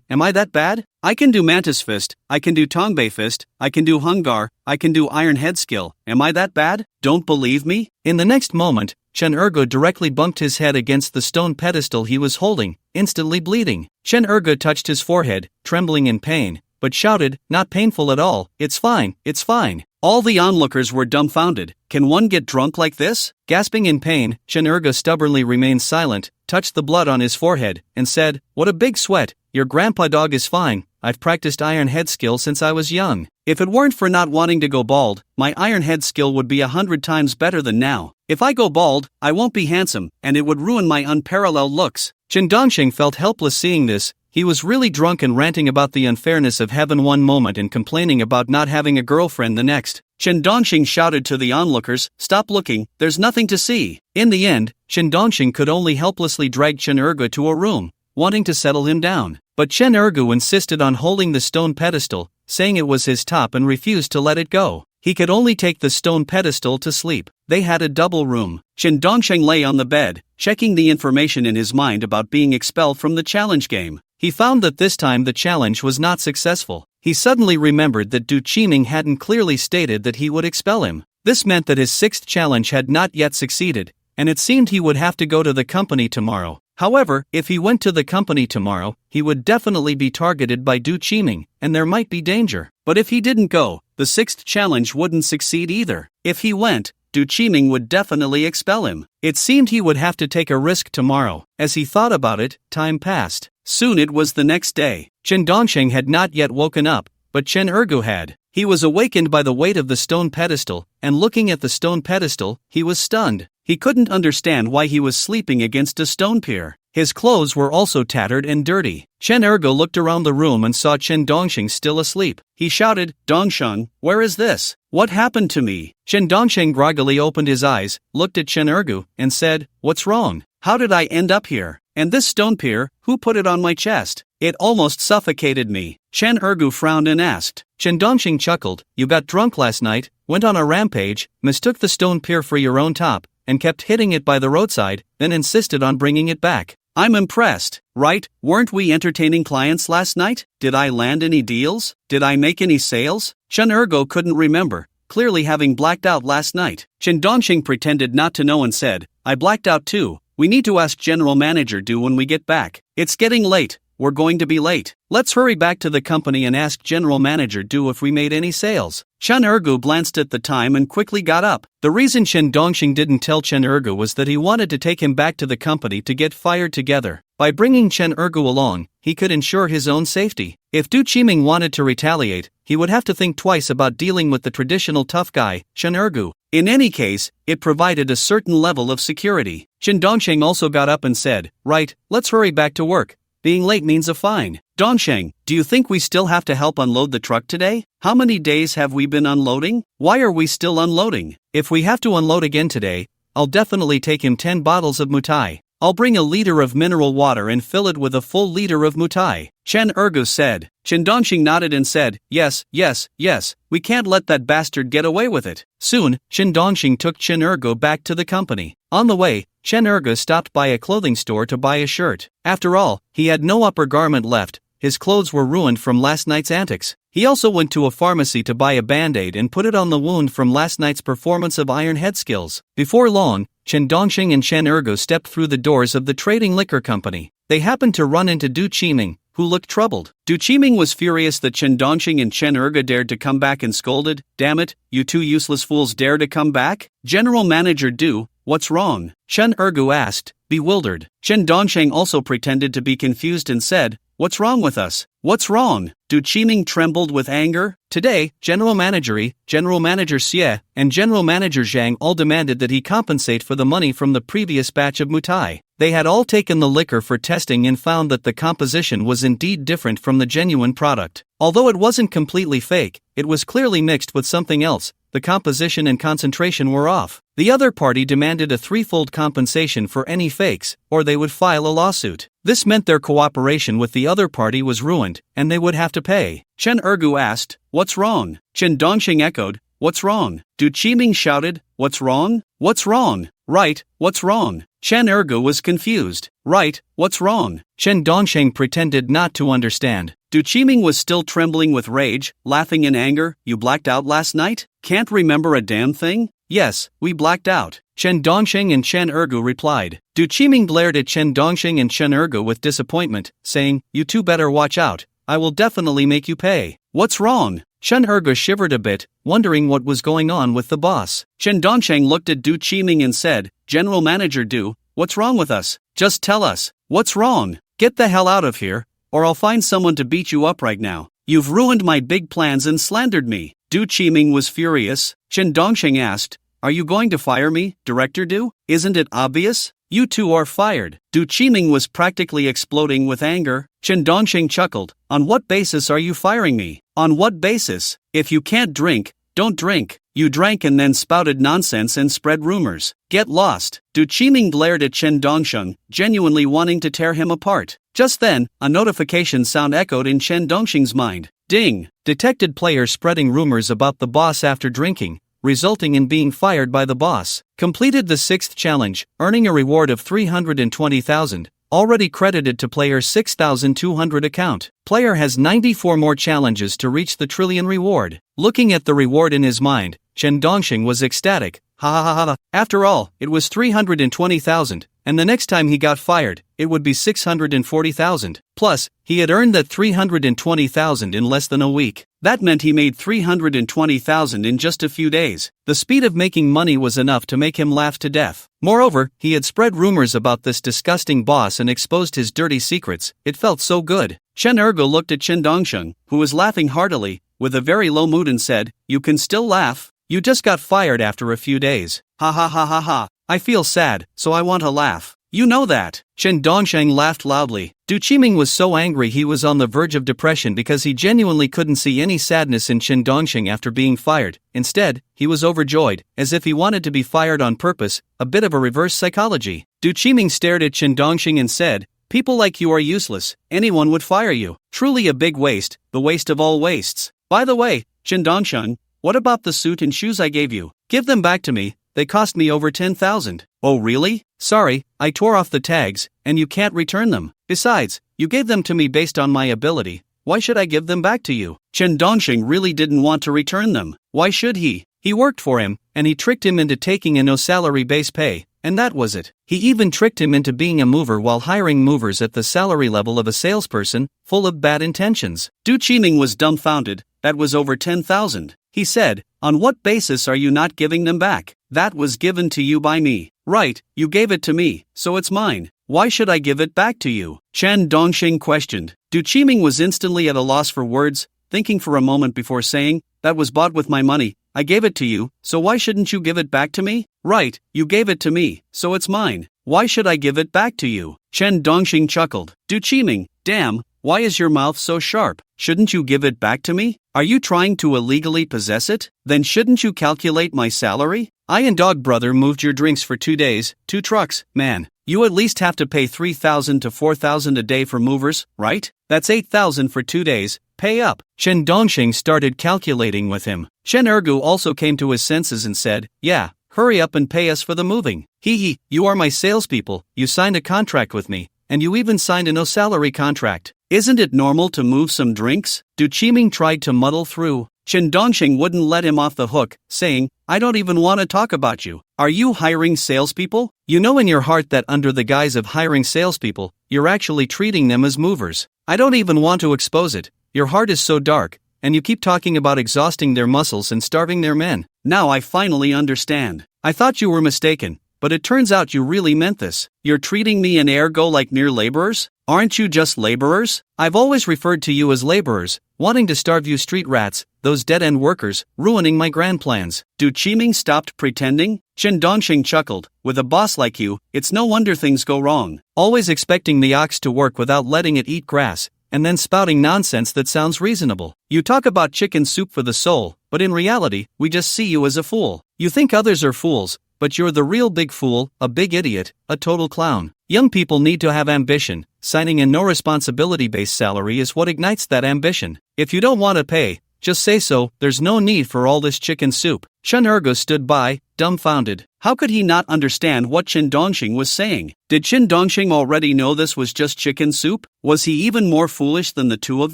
am I that bad? I can do mantis fist, I can do tongbei fist, I can do hungar, I can do iron head skill, am I that bad? Don't believe me?" In the next moment, Chen Ergu directly bumped his head against the stone pedestal he was holding, instantly bleeding. Chen Ergu touched his forehead, trembling in pain, but shouted, "Not painful at all, it's fine, it's fine." All the onlookers were dumbfounded. "Can one get drunk like this?" Gasping in pain, Chen Erga stubbornly remained silent, touched the blood on his forehead, and said, "What a big sweat, your grandpa dog is fine, I've practiced iron head skill since I was young. If it weren't for not wanting to go bald, my iron head skill would be 100 times better than now. If I go bald, I won't be handsome, and it would ruin my unparalleled looks." Chen Dongxing felt helpless seeing this. He was really drunk and ranting about the unfairness of heaven one moment and complaining about not having a girlfriend the next. Chen Dongxing shouted to the onlookers, "Stop looking, there's nothing to see." In the end, Chen Dongxing could only helplessly drag Chen Ergu to a room, wanting to settle him down. But Chen Ergu insisted on holding the stone pedestal, saying it was his top and refused to let it go. He could only take the stone pedestal to sleep. They had a double room. Chen Dongxing lay on the bed, checking the information in his mind about being expelled from the challenge game. He found that this time the challenge was not successful. He suddenly remembered that Du Qiming hadn't clearly stated that he would expel him. This meant that his sixth challenge had not yet succeeded, and it seemed he would have to go to the company tomorrow. However, if he went to the company tomorrow, he would definitely be targeted by Du Qiming, and there might be danger. But if he didn't go, the sixth challenge wouldn't succeed either. If he went, Du Qiming would definitely expel him. It seemed he would have to take a risk tomorrow. As he thought about it, time passed. Soon it was the next day. Chen Dongxing had not yet woken up, but Chen Ergu had. He was awakened by the weight of the stone pedestal, and looking at the stone pedestal, he was stunned. He couldn't understand why he was sleeping against a stone pier. His clothes were also tattered and dirty. Chen Ergu looked around the room and saw Chen Dongxing still asleep. He shouted, "Dongsheng, where is this? What happened to me?" Chen Dongxing groggily opened his eyes, looked at Chen Ergu, and said, "What's wrong? How did I end up here? And this stone pier, who put it on my chest? It almost suffocated me." Chen Ergu frowned and asked. Chen Dongxing chuckled, "You got drunk last night, went on a rampage, mistook the stone pier for your own top, and kept hitting it by the roadside, then insisted on bringing it back. I'm impressed, right? Weren't we entertaining clients last night? Did I land any deals? Did I make any sales?" Chen Ergu couldn't remember, clearly having blacked out last night. Chen Dongxing pretended not to know and said, "I blacked out too. We need to ask General Manager Du when we get back. It's getting late, we're going to be late. Let's hurry back to the company and ask General Manager Du if we made any sales." Chen Ergu glanced at the time and quickly got up. The reason Chen Dongxing didn't tell Chen Ergu was that he wanted to take him back to the company to get fired together. By bringing Chen Ergu along, he could ensure his own safety. If Du Qiming wanted to retaliate, he would have to think twice about dealing with the traditional tough guy, Chen Ergu. In any case, it provided a certain level of security. Chen Dongxing also got up and said, "Right, let's hurry back to work. Being late means a fine." "Dongxing, do you think we still have to help unload the truck today? How many days have we been unloading? Why are we still unloading? If we have to unload again today, I'll definitely take him 10 bottles of mutai. I'll bring a liter of mineral water and fill it with a full liter of mutai," Chen Ergu said. Chen Dongxing nodded and said, "Yes, yes, yes, we can't let that bastard get away with it." Soon, Chen Dongxing took Chen Ergu back to the company. On the way, Chen Ergu stopped by a clothing store to buy a shirt. After all, he had no upper garment left. His clothes were ruined from last night's antics. He also went to a pharmacy to buy a band-aid and put it on the wound from last night's performance of iron head skills. Before long, Chen Dongxing and Chen Ergu stepped through the doors of the trading liquor company. They happened to run into Du Qiming, who looked troubled. Du Qiming was furious that Chen Dongxing and Chen Ergu dared to come back and scolded, "Damn it, you two useless fools dare to come back? General Manager Du, what's wrong?" Chen Ergu asked, bewildered. Chen Dongxing also pretended to be confused and said, "What's wrong with us? What's wrong?" Du Qiming trembled with anger. Today, General Manager Yi, General Manager Xie, and General Manager Zhang all demanded that he compensate for the money from the previous batch of mutai. They had all taken the liquor for testing and found that the composition was indeed different from the genuine product. Although it wasn't completely fake, it was clearly mixed with something else. The composition and concentration were off. The other party demanded a threefold compensation for any fakes, or they would file a lawsuit. This meant their cooperation with the other party was ruined, and they would have to pay. Chen Ergu asked, "What's wrong?" Chen Dongxing echoed, "What's wrong?" Du Qiming shouted, "What's wrong? What's wrong? Right, what's wrong?" Chen Ergu was confused. "Right, what's wrong?" Chen Dongxing pretended not to understand. Du Qiming was still trembling with rage, laughing in anger. "You blacked out last night? Can't remember a damn thing?" "Yes, we blacked out," Chen Dongxing and Chen Ergu replied. Du Qiming glared at Chen Dongxing and Chen Ergu with disappointment, saying, "You two better watch out. I will definitely make you pay. What's wrong? Chen Erge shivered a bit, wondering what was going on with the boss. Chen Dongsheng looked at Du Qiming and said, General Manager Du, what's wrong with us? Just tell us, what's wrong? Get the hell out of here, or I'll find someone to beat you up right now. You've ruined my big plans and slandered me. Du Qiming was furious. Chen Dongsheng asked, Are you going to fire me, Director Du? Isn't it obvious? You two are fired. Du Qiming was practically exploding with anger. Chen Dongsheng chuckled. On what basis are you firing me? On what basis? If you can't drink, don't drink. You drank and then spouted nonsense and spread rumors. Get lost. Du Qiming glared at Chen Dongsheng, genuinely wanting to tear him apart. Just then, a notification sound echoed in Chen Dongsheng's mind. Ding! Detected player spreading rumors about the boss after drinking, resulting in being fired by the boss. Completed the 6th challenge, earning a reward of 320,000, already credited to player's 6,200 account. Player has 94 more challenges to reach the trillion reward. Looking at the reward in his mind, Chen Dongsheng was ecstatic. Ha ha ha ha. After all, it was 320,000, and the next time he got fired, it would be 640,000. Plus, he had earned that 320,000 in less than a week. That meant he made 320,000 in just a few days. The speed of making money was enough to make him laugh to death. Moreover, he had spread rumors about this disgusting boss and exposed his dirty secrets. It felt so good. Chen Ergo looked at Chen Dongsheng, who was laughing heartily, with a very low mood and said, You can still laugh? You just got fired after a few days. Ha ha ha ha ha. I feel sad, so I want to laugh. You know that. Chen Dongsheng laughed loudly. Du Qiming was so angry he was on the verge of depression because he genuinely couldn't see any sadness in Chen Dongsheng after being fired. Instead, he was overjoyed, as if he wanted to be fired on purpose, a bit of a reverse psychology. Du Qiming stared at Chen Dongsheng and said, People like you are useless. Anyone would fire you. Truly a big waste, the waste of all wastes. By the way, Chen Dongsheng, what about the suit and shoes I gave you? Give them back to me. They cost me over 10,000. Oh really? Sorry, I tore off the tags, and you can't return them. Besides, you gave them to me based on my ability. Why should I give them back to you? Chen Dongsheng really didn't want to return them. Why should he? He worked for him, and he tricked him into taking a no-salary base pay, and that was it. He even tricked him into being a mover while hiring movers at the salary level of a salesperson, full of bad intentions. Du Qiming was dumbfounded. That was over 10,000. He said, On what basis are you not giving them back? That was given to you by me. Right, you gave it to me, so it's mine. Why should I give it back to you? Chen Dongsheng questioned. Du Qiming was instantly at a loss for words, thinking for a moment before saying, That was bought with my money. I gave it to you, so why shouldn't you give it back to me? Right, you gave it to me, so it's mine. Why should I give it back to you? Chen Dongsheng chuckled. Du Qiming, damn, why is your mouth so sharp? Shouldn't you give it back to me? Are you trying to illegally possess it? Then shouldn't you calculate my salary? I and Dog Brother moved your drinks for 2 days, 2 trucks, man. You at least have to pay 3,000 to 4,000 a day for movers, right? That's 8,000 for 2 days. Pay up. Chen Dongsheng started calculating with him. Chen Ergu also came to his senses and said, Yeah, hurry up and pay us for the moving. Hee, you are my salespeople, you signed a contract with me, and you even signed a no-salary contract. Isn't it normal to move some drinks? Du Qiming tried to muddle through. Chen Dongsheng wouldn't let him off the hook, saying, I don't even want to talk about you. Are you hiring salespeople? You know in your heart that under the guise of hiring salespeople, you're actually treating them as movers. I don't even want to expose it. Your heart is so dark, and you keep talking about exhausting their muscles and starving their men. Now I finally understand. I thought you were mistaken, but it turns out you really meant this. You're treating me and Ergo like mere laborers? Aren't you just laborers? I've always referred to you as laborers, wanting to starve you street rats, those dead-end workers, ruining my grand plans. Du Qiming stopped pretending? Chen Dongsheng chuckled. With a boss like you, it's no wonder things go wrong. Always expecting the ox to work without letting it eat grass, and then spouting nonsense that sounds reasonable. You talk about chicken soup for the soul, but in reality, we just see you as a fool. You think others are fools, but you're the real big fool, a big idiot, a total clown. Young people need to have ambition. Signing a no-responsibility-based salary is what ignites that ambition. If you don't want to pay, just say so. There's no need for all this chicken soup. Chen Ergo stood by, dumbfounded. How could he not understand what Chen Dongsheng was saying? Did Chen Dongsheng already know this was just chicken soup? Was he even more foolish than the two of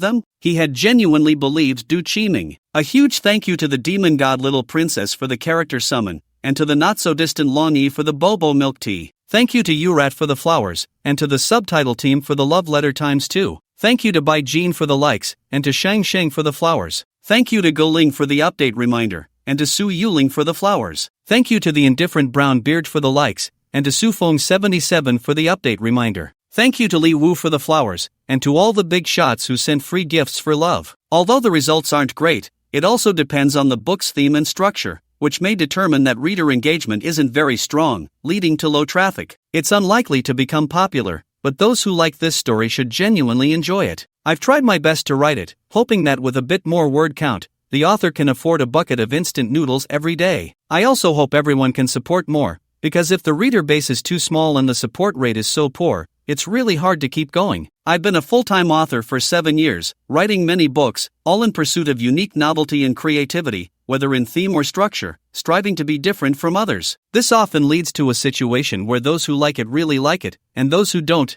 them? He had genuinely believed Du Qiming. A huge thank you to the demon god Little Princess for the character summon, and to the not-so-distant Long Yi for the bobo milk tea. Thank you to Urat for the flowers, and to the subtitle team for the love letter ×2. Thank you to Bai Jean for the likes, and to Shang Sheng for the flowers. Thank you to Go Ling for the update reminder, and to Su Yuling for the flowers. Thank you to the Indifferent Brown Beard for the likes, and to Su Fong 77 for the update reminder. Thank you to Li Wu for the flowers, and to all the big shots who sent free gifts for love. Although the results aren't great, it also depends on the book's theme and structure, which may determine that reader engagement isn't very strong, leading to low traffic. It's unlikely to become popular, but those who like this story should genuinely enjoy it. I've tried my best to write it, hoping that with a bit more word count, the author can afford a bucket of instant noodles every day. I also hope everyone can support more, because if the reader base is too small and the support rate is so poor, it's really hard to keep going. I've been a full-time author for 7 years, writing many books, all in pursuit of unique novelty and creativity, whether in theme or structure, striving to be different from others. This often leads to a situation where those who like it really like it, and those who don't,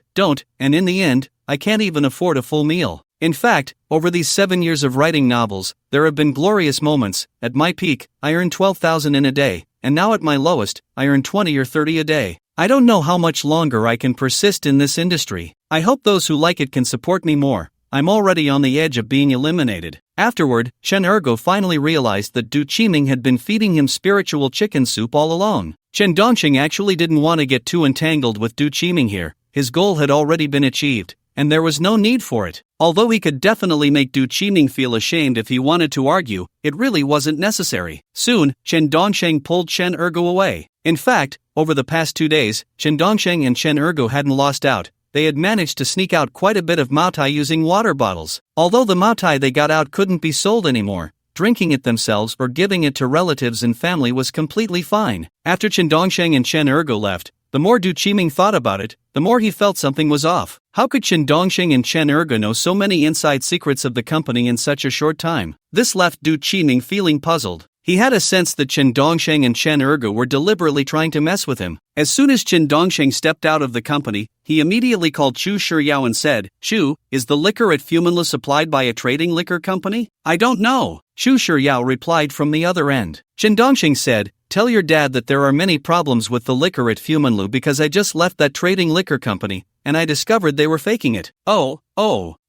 and in the end, I can't even afford a full meal. In fact, over these 7 years of writing novels, there have been glorious moments. At my peak, I earned 12,000 in a day, and now at my lowest, I earn 20 or 30 a day. I don't know how much longer I can persist in this industry. I hope those who like it can support me more. I'm already on the edge of being eliminated. Afterward, Chen Ergo finally realized that Du Qiming had been feeding him spiritual chicken soup all along. Chen Dongqing actually didn't want to get too entangled with Du Qiming here. His goal had already been achieved, and there was no need for it. Although he could definitely make Du Qiming feel ashamed if he wanted to argue, it really wasn't necessary. Soon, Chen Dongsheng pulled Chen Ergo away. In fact, over the past 2 days, Chen Dongsheng and Chen Ergo hadn't lost out. They had managed to sneak out quite a bit of Maotai using water bottles. Although the Maotai they got out couldn't be sold anymore, drinking it themselves or giving it to relatives and family was completely fine. After Chen Dongsheng and Chen Ergo left, the more Du Qiming thought about it, the more he felt something was off. How could Chen Dongsheng and Chen Ergo know so many inside secrets of the company in such a short time? This left Du Qiming feeling puzzled. He had a sense that Chen Dongsheng and Chen Ergo were deliberately trying to mess with him. As soon as Chen Dongsheng stepped out of the company, he immediately called Chu Shiyao and said, "Chu, is the liquor at Fumanla supplied by a trading liquor company?" "I don't know," Chu Shiyao replied from the other end. Chen Dongsheng said, "Tell your dad that there are many problems with the liquor at Fumanlu because I just left that trading liquor company, and I discovered they were faking it." Oh.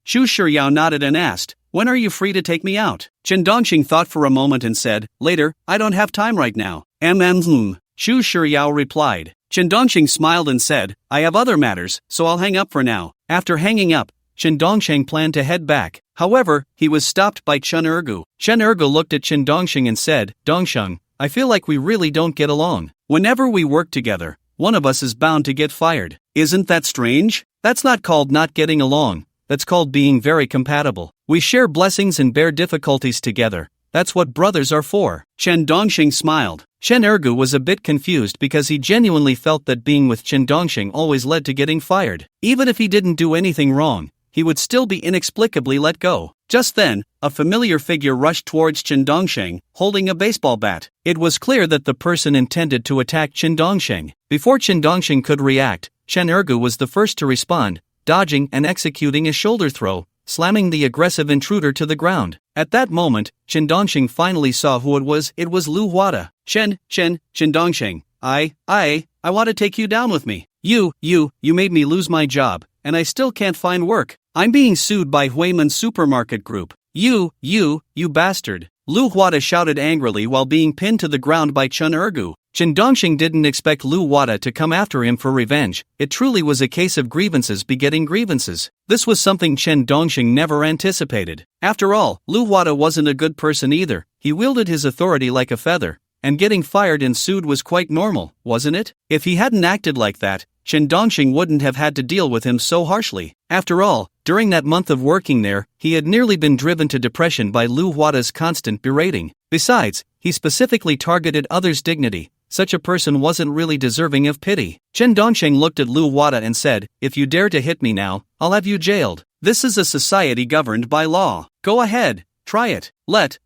Chu Shiyao nodded and asked, "When are you free to take me out?" Chen Dongsheng thought for a moment and said, "Later, I don't have time right now." Chu Shiyao replied. Chen Dongsheng smiled and said, "I have other matters, so I'll hang up for now." After hanging up, Chen Dongsheng planned to head back. However, he was stopped by Chen Ergo. Chen Ergo looked at Chen Dongsheng and said, "Dongsheng, I feel like we really don't get along. Whenever we work together, one of us is bound to get fired. Isn't that strange? That's not called not getting along. That's called being very compatible. We share blessings and bear difficulties together. That's what brothers are for." Chen Dongsheng smiled. Chen Ergo was a bit confused because he genuinely felt that being with Chen Dongsheng always led to getting fired. Even if he didn't do anything wrong, he would still be inexplicably let go. Just then, a familiar figure rushed towards Chen Dongsheng, holding a baseball bat. It was clear that the person intended to attack Chen Dongsheng. Before Chen Dongsheng could react, Chen Ergo was the first to respond, dodging and executing a shoulder throw, slamming the aggressive intruder to the ground. At that moment, Chen Dongsheng finally saw who it was. It was Lu Huada. Chen Dongsheng, I want to take you down with me. You made me lose my job, and I still can't find work. I'm being sued by Huiman Supermarket Group. You bastard. Lu Huada shouted angrily while being pinned to the ground by Chen Ergo. Chen Dongsheng didn't expect Lu Huada to come after him for revenge. It truly was a case of grievances begetting grievances. This was something Chen Dongsheng never anticipated. After all, Lu Huada wasn't a good person either. He wielded his authority like a feather, and getting fired and sued was quite normal, wasn't it? If he hadn't acted like that, Chen Dongsheng wouldn't have had to deal with him so harshly. After all, during that month of working there, he had nearly been driven to depression by Lu Huada's constant berating. Besides, he specifically targeted others' dignity. Such a person wasn't really deserving of pity. Chen Dongsheng looked at Lu Huada and said, "If you dare to hit me now, I'll have you jailed. This is a society governed by law. Go ahead, try it. Let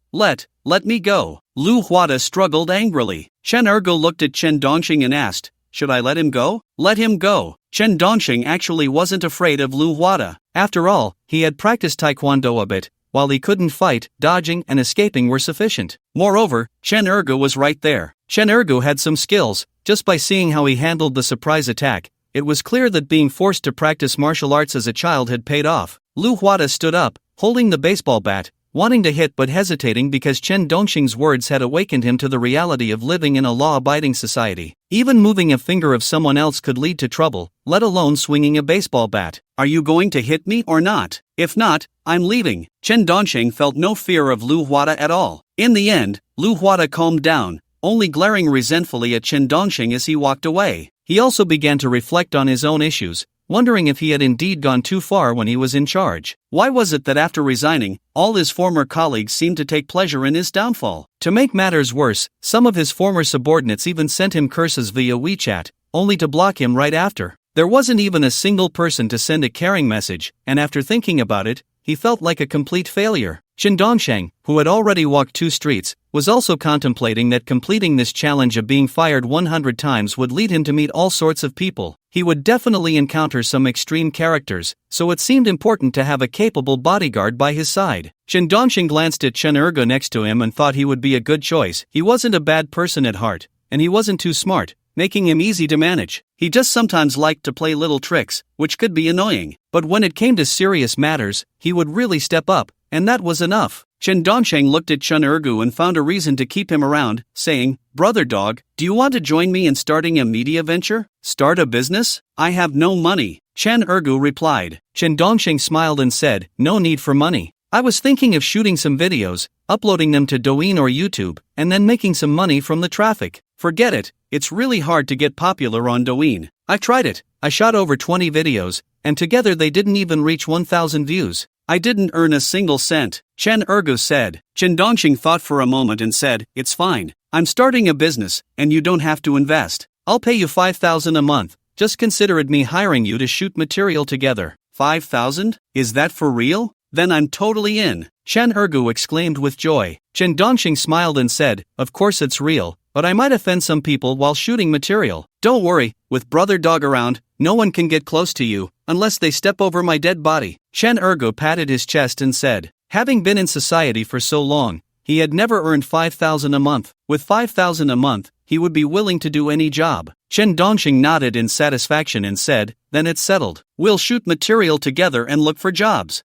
me go." Lu Huada struggled angrily. Chen Ergo looked at Chen Dongsheng and asked, "Should I let him go?" Let him go. Chen Dongsheng actually wasn't afraid of Lu Huada. After all, he had practiced taekwondo a bit. While he couldn't fight, dodging and escaping were sufficient. Moreover, Chen Ergo was right there. Chen Ergo had some skills. Just by seeing how he handled the surprise attack, it was clear that being forced to practice martial arts as a child had paid off. Lu Huada stood up, holding the baseball bat, wanting to hit but hesitating because Chen Dongxing's words had awakened him to the reality of living in a law-abiding society. Even moving a finger of someone else could lead to trouble, let alone swinging a baseball bat. Are you going to hit me or not? If not, I'm leaving. Chen Dongxing felt no fear of Lu Huada at all. In the end, Lu Huada calmed down, only glaring resentfully at Chen Dongxing as he walked away. He also began to reflect on his own issues, wondering if he had indeed gone too far when he was in charge. Why was it that after resigning, all his former colleagues seemed to take pleasure in his downfall? To make matters worse, some of his former subordinates even sent him curses via WeChat, only to block him right after. There wasn't even a single person to send a caring message, and after thinking about it, he felt like a complete failure. Chen Dongsheng, who had already walked 2 streets, was also contemplating that completing this challenge of being fired 100 times would lead him to meet all sorts of people. He would definitely encounter some extreme characters, so it seemed important to have a capable bodyguard by his side. Chen Dongsheng glanced at Chen Erge next to him and thought he would be a good choice. He wasn't a bad person at heart, and he wasn't too smart, making him easy to manage. He just sometimes liked to play little tricks, which could be annoying. But when it came to serious matters, he would really step up, and that was enough. Chen Dongsheng looked at Chen Ergu and found a reason to keep him around, saying, "Brother dog, do you want to join me in starting a media venture? Start a business? I have no money." Chen Ergu replied. Chen Dongsheng smiled and said, "No need for money. I was thinking of shooting some videos, uploading them to Douyin or YouTube, and then making some money from the traffic. Forget it, it's really hard to get popular on Douyin. I tried it, I shot over 20 videos, and together they didn't even reach 1,000 views. I didn't earn a single cent," Chen Ergu said. Chen Dongxing thought for a moment and said, "It's fine. I'm starting a business, and you don't have to invest. I'll pay you 5,000 a month, just consider it me hiring you to shoot material together." 5,000? Is that for real? Then I'm totally in, Chen Ergu exclaimed with joy. Chen Dongxing smiled and said, "Of course it's real, but I might offend some people while shooting material. Don't worry, with Brother Dog around, no one can get close to you, unless they step over my dead body." Chen Ergu patted his chest and said, having been in society for so long, he had never earned 5,000 a month. With 5,000 a month, he would be willing to do any job. Chen Dongxing nodded in satisfaction and said, "Then it's settled. We'll shoot material together and look for jobs."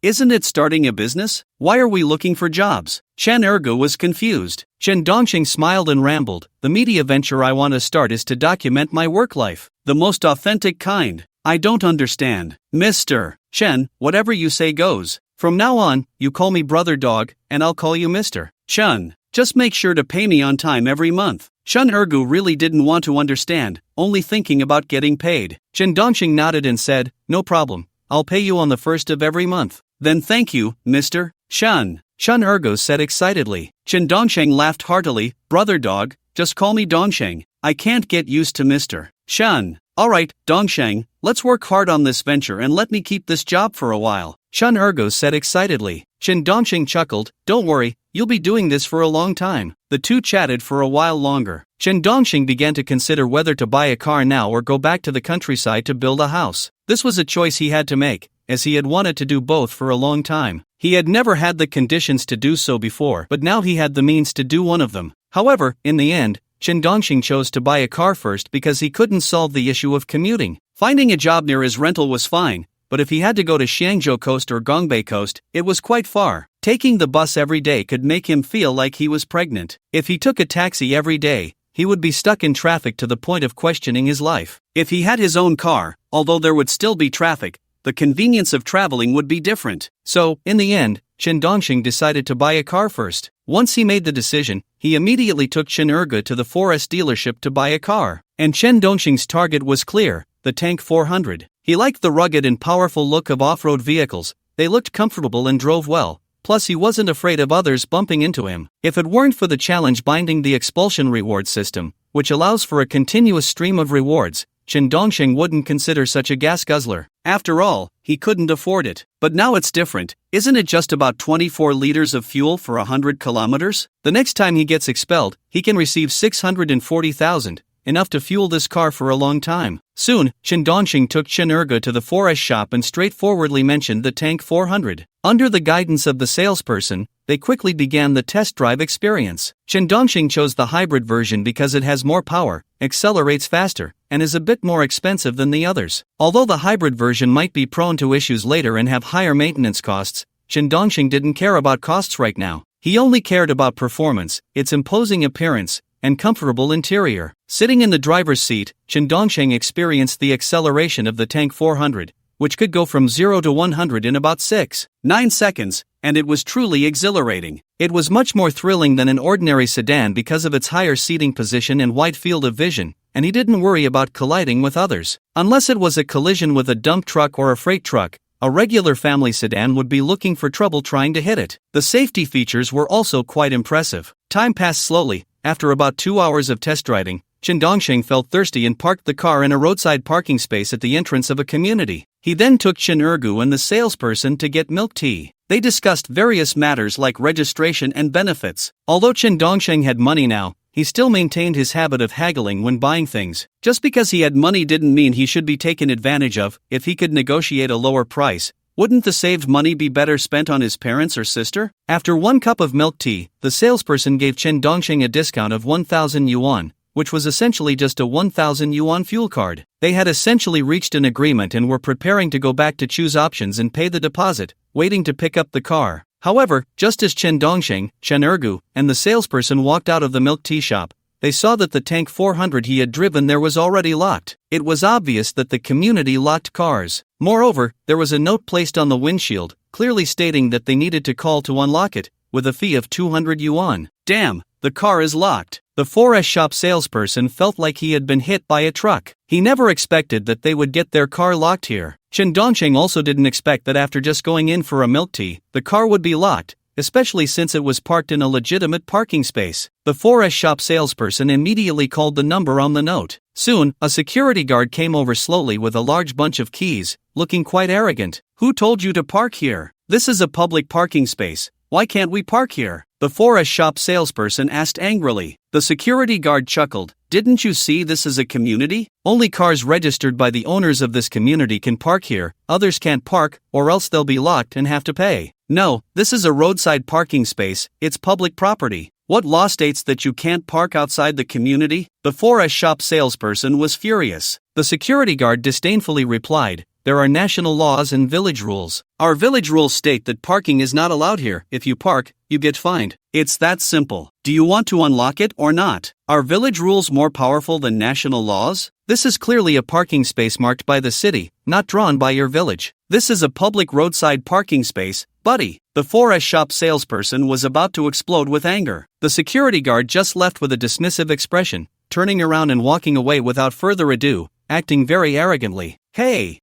Isn't it starting a business? Why are we looking for jobs? Chen Ergu was confused. Chen Dongxing smiled and rambled, "The media venture I want to start is to document my work life. The most authentic kind." "I don't understand." "Mr. Chen, whatever you say goes. From now on, you call me Brother Dog, and I'll call you Mr. Chen. Just make sure to pay me on time every month." Chen Ergu really didn't want to understand, only thinking about getting paid. Chen Dongxing nodded and said, "No problem. I'll pay you on the 1st of every month." "Then thank you, Mr. Chen," Chen Ergu said excitedly. Chen Dongsheng laughed heartily. "Brother Dog, just call me Dongsheng. I can't get used to Mr. Chen." "Alright, Dongsheng, let's work hard on this venture and let me keep this job for a while," Chen Ergu said excitedly. Chen Dongsheng chuckled, "Don't worry, you'll be doing this for a long time." The two chatted for a while longer. Chen Dongsheng began to consider whether to buy a car now or go back to the countryside to build a house. This was a choice he had to make, as he had wanted to do both for a long time. He had never had the conditions to do so before, but now he had the means to do one of them. However, in the end, Chen Dongxing chose to buy a car first because he couldn't solve the issue of commuting. Finding a job near his rental was fine, but if he had to go to Xiangzhou Coast or Gongbei Coast, it was quite far. Taking the bus every day could make him feel like he was pregnant. If he took a taxi every day, he would be stuck in traffic to the point of questioning his life. If he had his own car, although there would still be traffic, the convenience of traveling would be different. So, in the end, Chen Dongxing decided to buy a car first. Once he made the decision, he immediately took Chen Erge to the 4S dealership to buy a car. And Chen Dongxing's target was clear, the Tank 400. He liked the rugged and powerful look of off-road vehicles. They looked comfortable and drove well. Plus he wasn't afraid of others bumping into him. If it weren't for the challenge binding the Expulsion reward system, which allows for a continuous stream of rewards, Chen Dongxing wouldn't consider such a gas guzzler. After all, he couldn't afford it. But now it's different. Isn't it just about 24 liters of fuel for 100 kilometers? The next time he gets expelled, he can receive 640,000, enough to fuel this car for a long time. Soon, Chen Dongxing took Chen Erge to the forest shop and straightforwardly mentioned the Tank 400. Under the guidance of the salesperson, they quickly began the test drive experience. Chen Dongxing chose the hybrid version because it has more power, accelerates faster, and is a bit more expensive than the others. Although the hybrid version might be prone to issues later and have higher maintenance costs, Chen Dongxing didn't care about costs right now. He only cared about performance, its imposing appearance, and comfortable interior. Sitting in the driver's seat, Chen Dongxing experienced the acceleration of the Tank 400, which could go from 0 to 100 in about 6.9 seconds, and it was truly exhilarating. It was much more thrilling than an ordinary sedan because of its higher seating position and wide field of vision, and he didn't worry about colliding with others. Unless it was a collision with a dump truck or a freight truck, a regular family sedan would be looking for trouble trying to hit it. The safety features were also quite impressive. Time passed slowly. After about 2 hours of test riding, Chen Dongxing felt thirsty and parked the car in a roadside parking space at the entrance of a community. He then took Chen Ergu and the salesperson to get milk tea. They discussed various matters like registration and benefits. Although Chen Dongxing had money now, he still maintained his habit of haggling when buying things. Just because he had money didn't mean he should be taken advantage of. If he could negotiate a lower price, wouldn't the saved money be better spent on his parents or sister? After 1 cup of milk tea, the salesperson gave Chen Dongxing a discount of 1,000 yuan, which was essentially just a 1,000 yuan fuel card. They had essentially reached an agreement and were preparing to go back to choose options and pay the deposit, waiting to pick up the car. However, just as Chen Dongxing, Chen Ergu, and the salesperson walked out of the milk tea shop, they saw that the Tank 400 he had driven there was already locked. It was obvious that the community locked cars. Moreover, there was a note placed on the windshield, clearly stating that they needed to call to unlock it, with a fee of 200 yuan. Damn, the car is locked. The 4S shop salesperson felt like he had been hit by a truck. He never expected that they would get their car locked here. Chen Dongxing also didn't expect that after just going in for a milk tea, the car would be locked, especially since it was parked in a legitimate parking space. The 4S shop salesperson immediately called the number on the note. Soon, a security guard came over slowly with a large bunch of keys, looking quite arrogant. "Who told you to park here? This is a public parking space. Why can't we park here?" The 4S shop salesperson asked angrily. The security guard chuckled. "Didn't you see this is a community? Only cars registered by the owners of this community can park here, others can't park, or else they'll be locked and have to pay. No, this is a roadside parking space, it's public property. What law states that you can't park outside the community?" The 4S shop salesperson was furious. The security guard disdainfully replied, "There are national laws and village rules. Our village rules state that parking is not allowed here. If you park, you get fined. It's that simple. Do you want to unlock it or not? Are village rules more powerful than national laws? This is clearly a parking space marked by the city, not drawn by your village. This is a public roadside parking space, buddy." The 4S shop salesperson was about to explode with anger. The security guard just left with a dismissive expression, turning around and walking away without further ado, acting very arrogantly. Hey!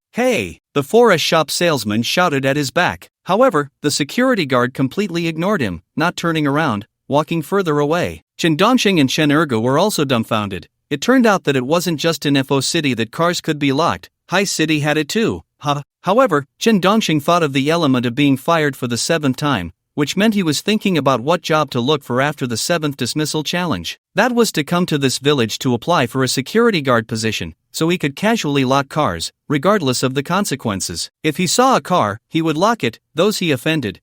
The 4S shop salesman shouted at his back. However, the security guard completely ignored him, not turning around, walking further away. Chen Dongxing and Chen Erge were also dumbfounded. It turned out that it wasn't just in FO City that cars could be locked, High City had it too. However, Chen Dongxing thought of the element of being fired for the 7th time, which meant he was thinking about what job to look for after the 7th dismissal challenge. That was to come to this village to apply for a security guard position, so he could casually lock cars, regardless of the consequences. If he saw a car, he would lock it. Those he offended,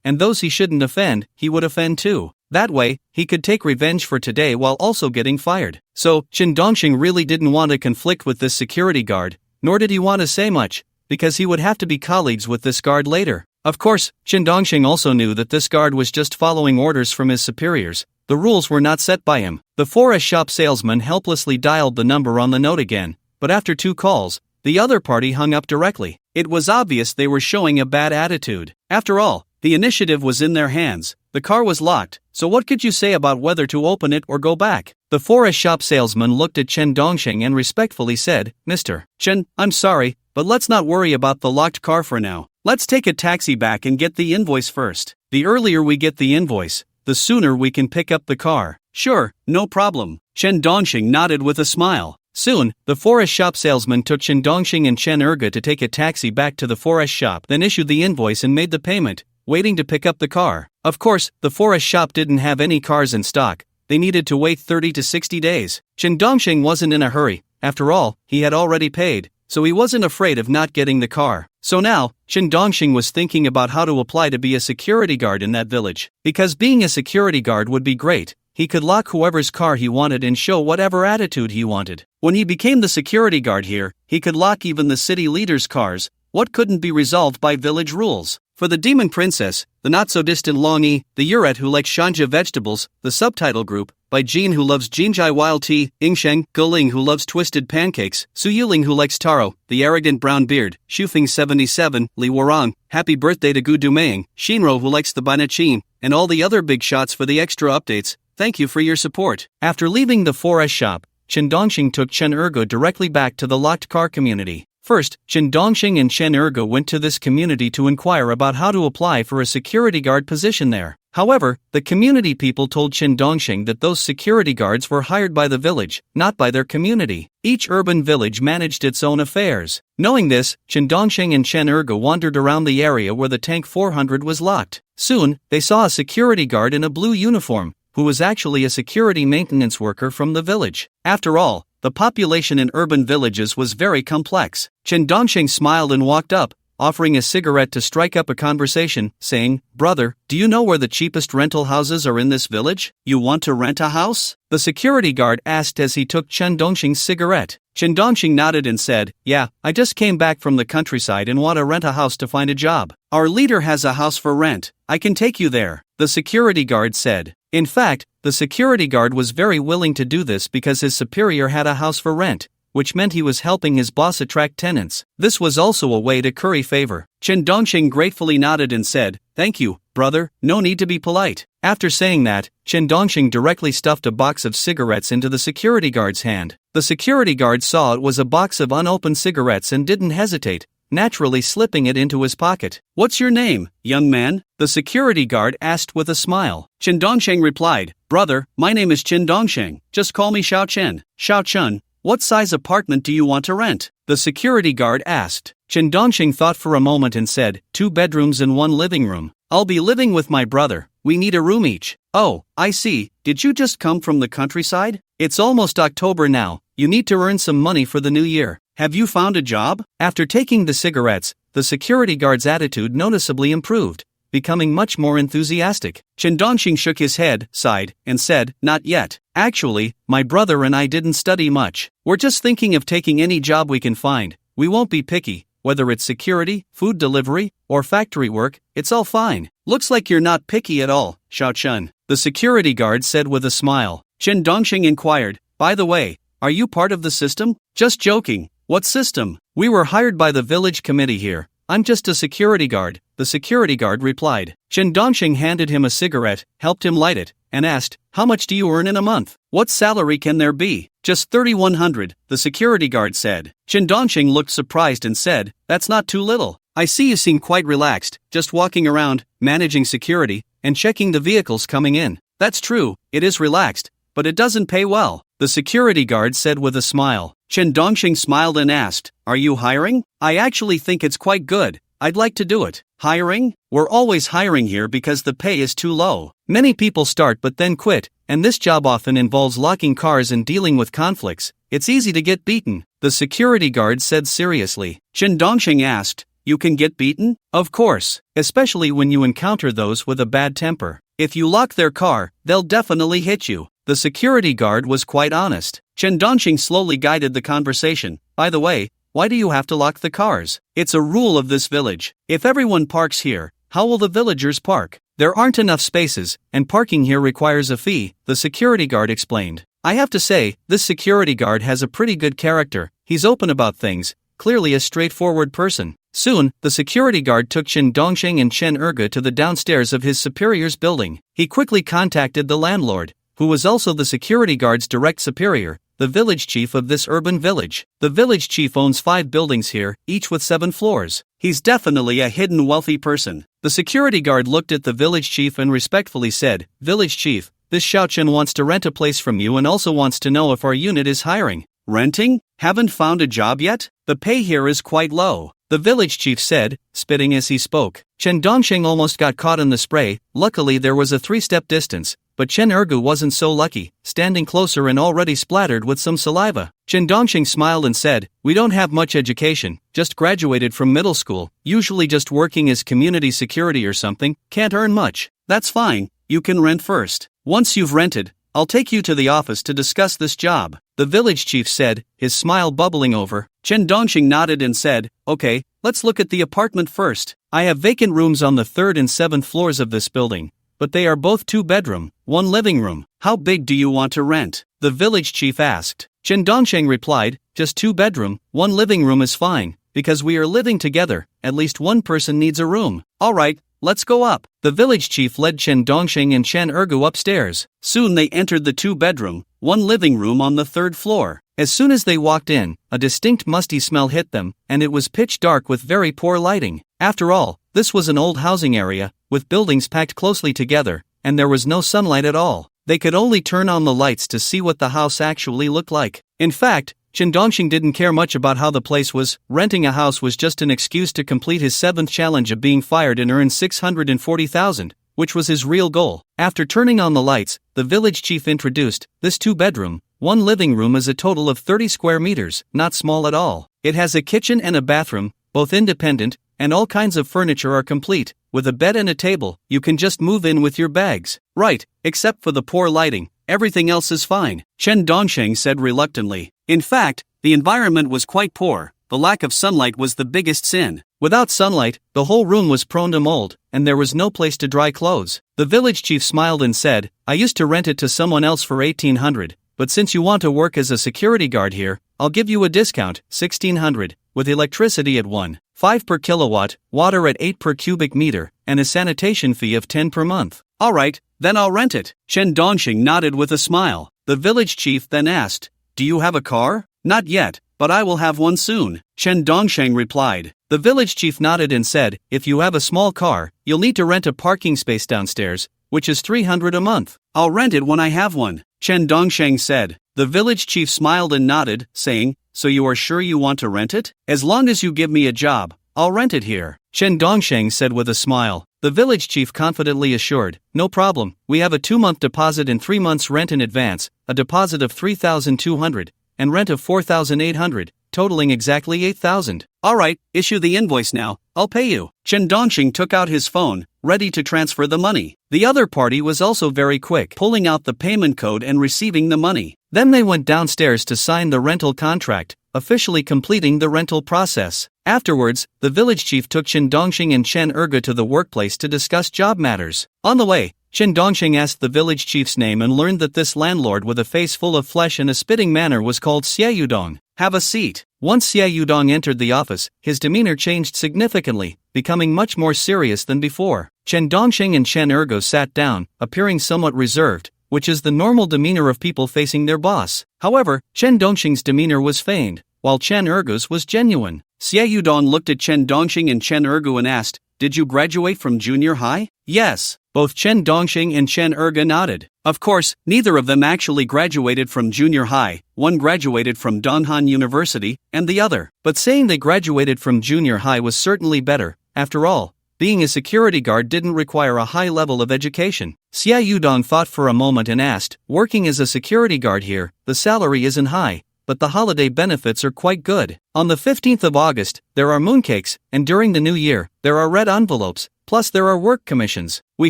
and those he shouldn't offend, he would offend too. That way, he could take revenge for today while also getting fired. So, Chen Dongxing really didn't want to conflict with this security guard, nor did he want to say much, because he would have to be colleagues with this guard later. Of course, Chen Dongxing also knew that this guard was just following orders from his superiors. The rules were not set by him. The 4S shop salesman helplessly dialed the number on the note again, but after 2 calls, the other party hung up directly. It was obvious they were showing a bad attitude. After all, the initiative was in their hands. The car was locked, so what could you say about whether to open it or go back? The 4S shop salesman looked at Chen Dongxing and respectfully said, "Mr. Chen, I'm sorry, but let's not worry about the locked car for now. Let's take a taxi back and get the invoice first. The earlier we get the invoice, the sooner we can pick up the car." "Sure, no problem." Chen Dongxing nodded with a smile. Soon, the 4S shop salesman took Chen Dongxing and Chen Erge to take a taxi back to the 4S shop, then issued the invoice and made the payment, waiting to pick up the car. Of course, the 4S shop didn't have any cars in stock. They needed to wait 30 to 60 days. Chen Dongxing wasn't in a hurry, After all, he had already paid, so he wasn't afraid of not getting the car. So now, Chen Dongxing was thinking about how to apply to be a security guard in that village. Because being a security guard would be great, he could lock whoever's car he wanted and show whatever attitude he wanted. When he became the security guard here, he could lock even the city leaders' cars. What couldn't be resolved by village rules? For the Demon Princess, the not-so-distant Long Yi, the Yuret who likes Shanja vegetables, the Subtitle group, by Jean who loves Jinjai wild tea, Yingsheng, Guling who loves twisted pancakes, Su Yuling who likes taro, the arrogant brown beard, Shufing 77, Li Warang, happy birthday to Gu Dumaying, Shinro who likes the Banachin, and all the other big shots for the extra updates. Thank you for your support. After leaving the 4S shop, Chen Dongxing took Chen Ergo directly back to the locked car community. First, Chen Dongxing and Chen Ergo went to this community to inquire about how to apply for a security guard position there. However, the community people told Chen Dongxing that those security guards were hired by the village, not by their community. Each urban village managed its own affairs. Knowing this, Chen Dongxing and Chen Ergo wandered around the area where the Tank 400 was locked. Soon, they saw a security guard in a blue uniform, who was actually a security maintenance worker from the village. After all, the population in urban villages was very complex. Chen Dongxing smiled and walked up, offering a cigarette to strike up a conversation, saying, "Brother, do you know where the cheapest rental houses are in this village? You want to rent a house?" The security guard asked as he took Chen Dongxing's cigarette. Chen Dongxing nodded and said, "Yeah, I just came back from the countryside and want to rent a house to find a job. Our leader has a house for rent. I can take you there," the security guard said. In fact, the security guard was very willing to do this because his superior had a house for rent, which meant he was helping his boss attract tenants. This was also a way to curry favor. Chen Dongxing gratefully nodded and said, "Thank you, brother, no need to be polite." After saying that, Chen Dongxing directly stuffed a box of cigarettes into the security guard's hand. The security guard saw it was a box of unopened cigarettes and didn't hesitate, naturally slipping it into his pocket. "What's your name, young man?" the security guard asked with a smile. Chen Dongxing replied, "Brother, my name is Chen Dongxing, just call me Xiao Chen." "Xiao Chen, what size apartment do you want to rent?" the security guard asked. Chen Dongxing thought for a moment and said, 2 bedrooms and 1 living room. "I'll be living with my brother, we need a room each." "Oh, I see, did you just come from the countryside? It's almost October now, you need to earn some money for the new year. Have you found a job?" After taking the cigarettes, the security guard's attitude noticeably improved, becoming much more enthusiastic. Chen Dongxing shook his head, sighed, and said, "Not yet. Actually, my brother and I didn't study much. We're just thinking of taking any job we can find. We won't be picky, whether it's security, food delivery, or factory work, it's all fine." "Looks like you're not picky at all, Xiao Chen," the security guard said with a smile. Chen Dongxing inquired, "By the way, are you part of the system?" "Just joking. What system?" "We were hired by the village committee here. I'm just a security guard," the security guard replied. Chen Dongxing handed him a cigarette, helped him light it, and asked, "How much do you earn in a month? What salary can there be?" "Just 3,100, the security guard said. Chen Dongxing looked surprised and said, "That's not too little. I see you seem quite relaxed, just walking around, managing security, and checking the vehicles coming in." "That's true, it is relaxed, but it doesn't pay well," the security guard said with a smile. Chen Dongxing smiled and asked, "Are you hiring?" "I actually think it's quite good. I'd like to do it." "Hiring? We're always hiring here because the pay is too low. Many people start but then quit, and this job often involves locking cars and dealing with conflicts. It's easy to get beaten," the security guard said seriously. Chen Dongxing asked, "You can get beaten?" "Of course, especially when you encounter those with a bad temper. If you lock their car, they'll definitely hit you." The security guard was quite honest. Chen Dongxing slowly guided the conversation. "By the way, why do you have to lock the cars?" "It's a rule of this village. If everyone parks here, how will the villagers park? There aren't enough spaces, and parking here requires a fee," the security guard explained. "I have to say, this security guard has a pretty good character. He's open about things, clearly a straightforward person." Soon, the security guard took Chen Dongxing and Chen Erge to the downstairs of his superior's building. He quickly contacted the landlord, who was also the security guard's direct superior, the village chief of this urban village. The village chief owns 5 buildings here, each with 7 floors. He's definitely a hidden wealthy person. The security guard looked at the village chief and respectfully said, "Village chief, this Xiao Chen wants to rent a place from you and also wants to know if our unit is hiring." "Renting? Haven't found a job yet? The pay here is quite low," the village chief said, spitting as he spoke. Chen Dongxing almost got caught in the spray. Luckily there was a 3-step distance, but Chen Ergu wasn't so lucky, standing closer and already splattered with some saliva. Chen Dongxing smiled and said, "We don't have much education, just graduated from middle school, usually just working as community security or something, can't earn much." "That's fine, you can rent first. Once you've rented, I'll take you to the office to discuss this job," the village chief said, his smile bubbling over. Chen Dongxing nodded and said, "Okay, let's look at the apartment first. I have vacant rooms on the 3rd and 7th floors of this building, but they are both 2-bedroom, 1 living room. How big do you want to rent?" the village chief asked. Chen Dongxing replied, "Just 2-bedroom, 1 living room is fine, because we are living together, at least one person needs a room." "Alright, let's go up." The village chief led Chen Dongxing and Chen Ergu upstairs. Soon they entered the 2-bedroom, 1 living room on the 3rd floor. As soon as they walked in, a distinct musty smell hit them, and it was pitch dark with very poor lighting. After all, this was an old housing area, with buildings packed closely together, and there was no sunlight at all. They could only turn on the lights to see what the house actually looked like. In fact, Chen Dongxing didn't care much about how the place was. Renting a house was just an excuse to complete his 7th challenge of being fired and earn 640,000, which was his real goal. After turning on the lights, the village chief introduced, "This 2-bedroom, 1 living room is a total of 30 square meters, not small at all. It has a kitchen and a bathroom, both independent, and all kinds of furniture are complete. With a bed and a table, you can just move in with your bags." "Right, except for the poor lighting, everything else is fine," Chen Dongxing said reluctantly. In fact, the environment was quite poor. The lack of sunlight was the biggest sin. Without sunlight, the whole room was prone to mold, and there was no place to dry clothes. The village chief smiled and said, "I used to rent it to someone else for 1,800, but since you want to work as a security guard here, I'll give you a discount, 1,600, with electricity at 1.5 per kilowatt, water at 8 per cubic meter, and a sanitation fee of 10 per month." "Alright, then I'll rent it." Chen Dongxing nodded with a smile. The village chief then asked, "Do you have a car?" "Not yet, but I will have one soon," Chen Dongxing replied. The village chief nodded and said, "If you have a small car, you'll need to rent a parking space downstairs, which is 300 a month." "I'll rent it when I have one," Chen Dongxing said. The village chief smiled and nodded, saying, "So you are sure you want to rent it? As long as you give me a job, I'll rent it here," Chen Dongxing said with a smile. The village chief confidently assured, "No problem, we have a 2-month deposit and 3 months rent in advance, a deposit of 3,200, and rent of 4,800, totaling exactly 8,000. "Alright, issue the invoice now, I'll pay you." Chen Dongxing took out his phone, ready to transfer the money. The other party was also very quick, pulling out the payment code and receiving the money. Then they went downstairs to sign the rental contract, officially completing the rental process. Afterwards, the village chief took Chen Dongxing and Chen Ergu to the workplace to discuss job matters. On the way, Chen Dongxing asked the village chief's name and learned that this landlord with a face full of flesh and a spitting manner was called Xie Yudong. "Have a seat." Once Xie Yudong entered the office, his demeanor changed significantly, becoming much more serious than before. Chen Dongxing and Chen Ergu sat down, appearing somewhat reserved, which is the normal demeanor of people facing their boss. However, Chen Dongxing's demeanor was feigned, while Chen Ergu's was genuine. Xie Yudong looked at Chen Dongxing and Chen Ergu and asked, "Did you graduate from junior high?" "Yes." Both Chen Dongxing and Chen Ergu nodded. Of course, neither of them actually graduated from junior high, one graduated from Donhan University, and the other. But saying they graduated from junior high was certainly better. After all, being a security guard didn't require a high level of education. Xie Yudong thought for a moment and asked, "Working as a security guard here, the salary isn't high, but the holiday benefits are quite good. On the 15th of August, there are mooncakes, and during the new year, there are red envelopes, plus there are work commissions. We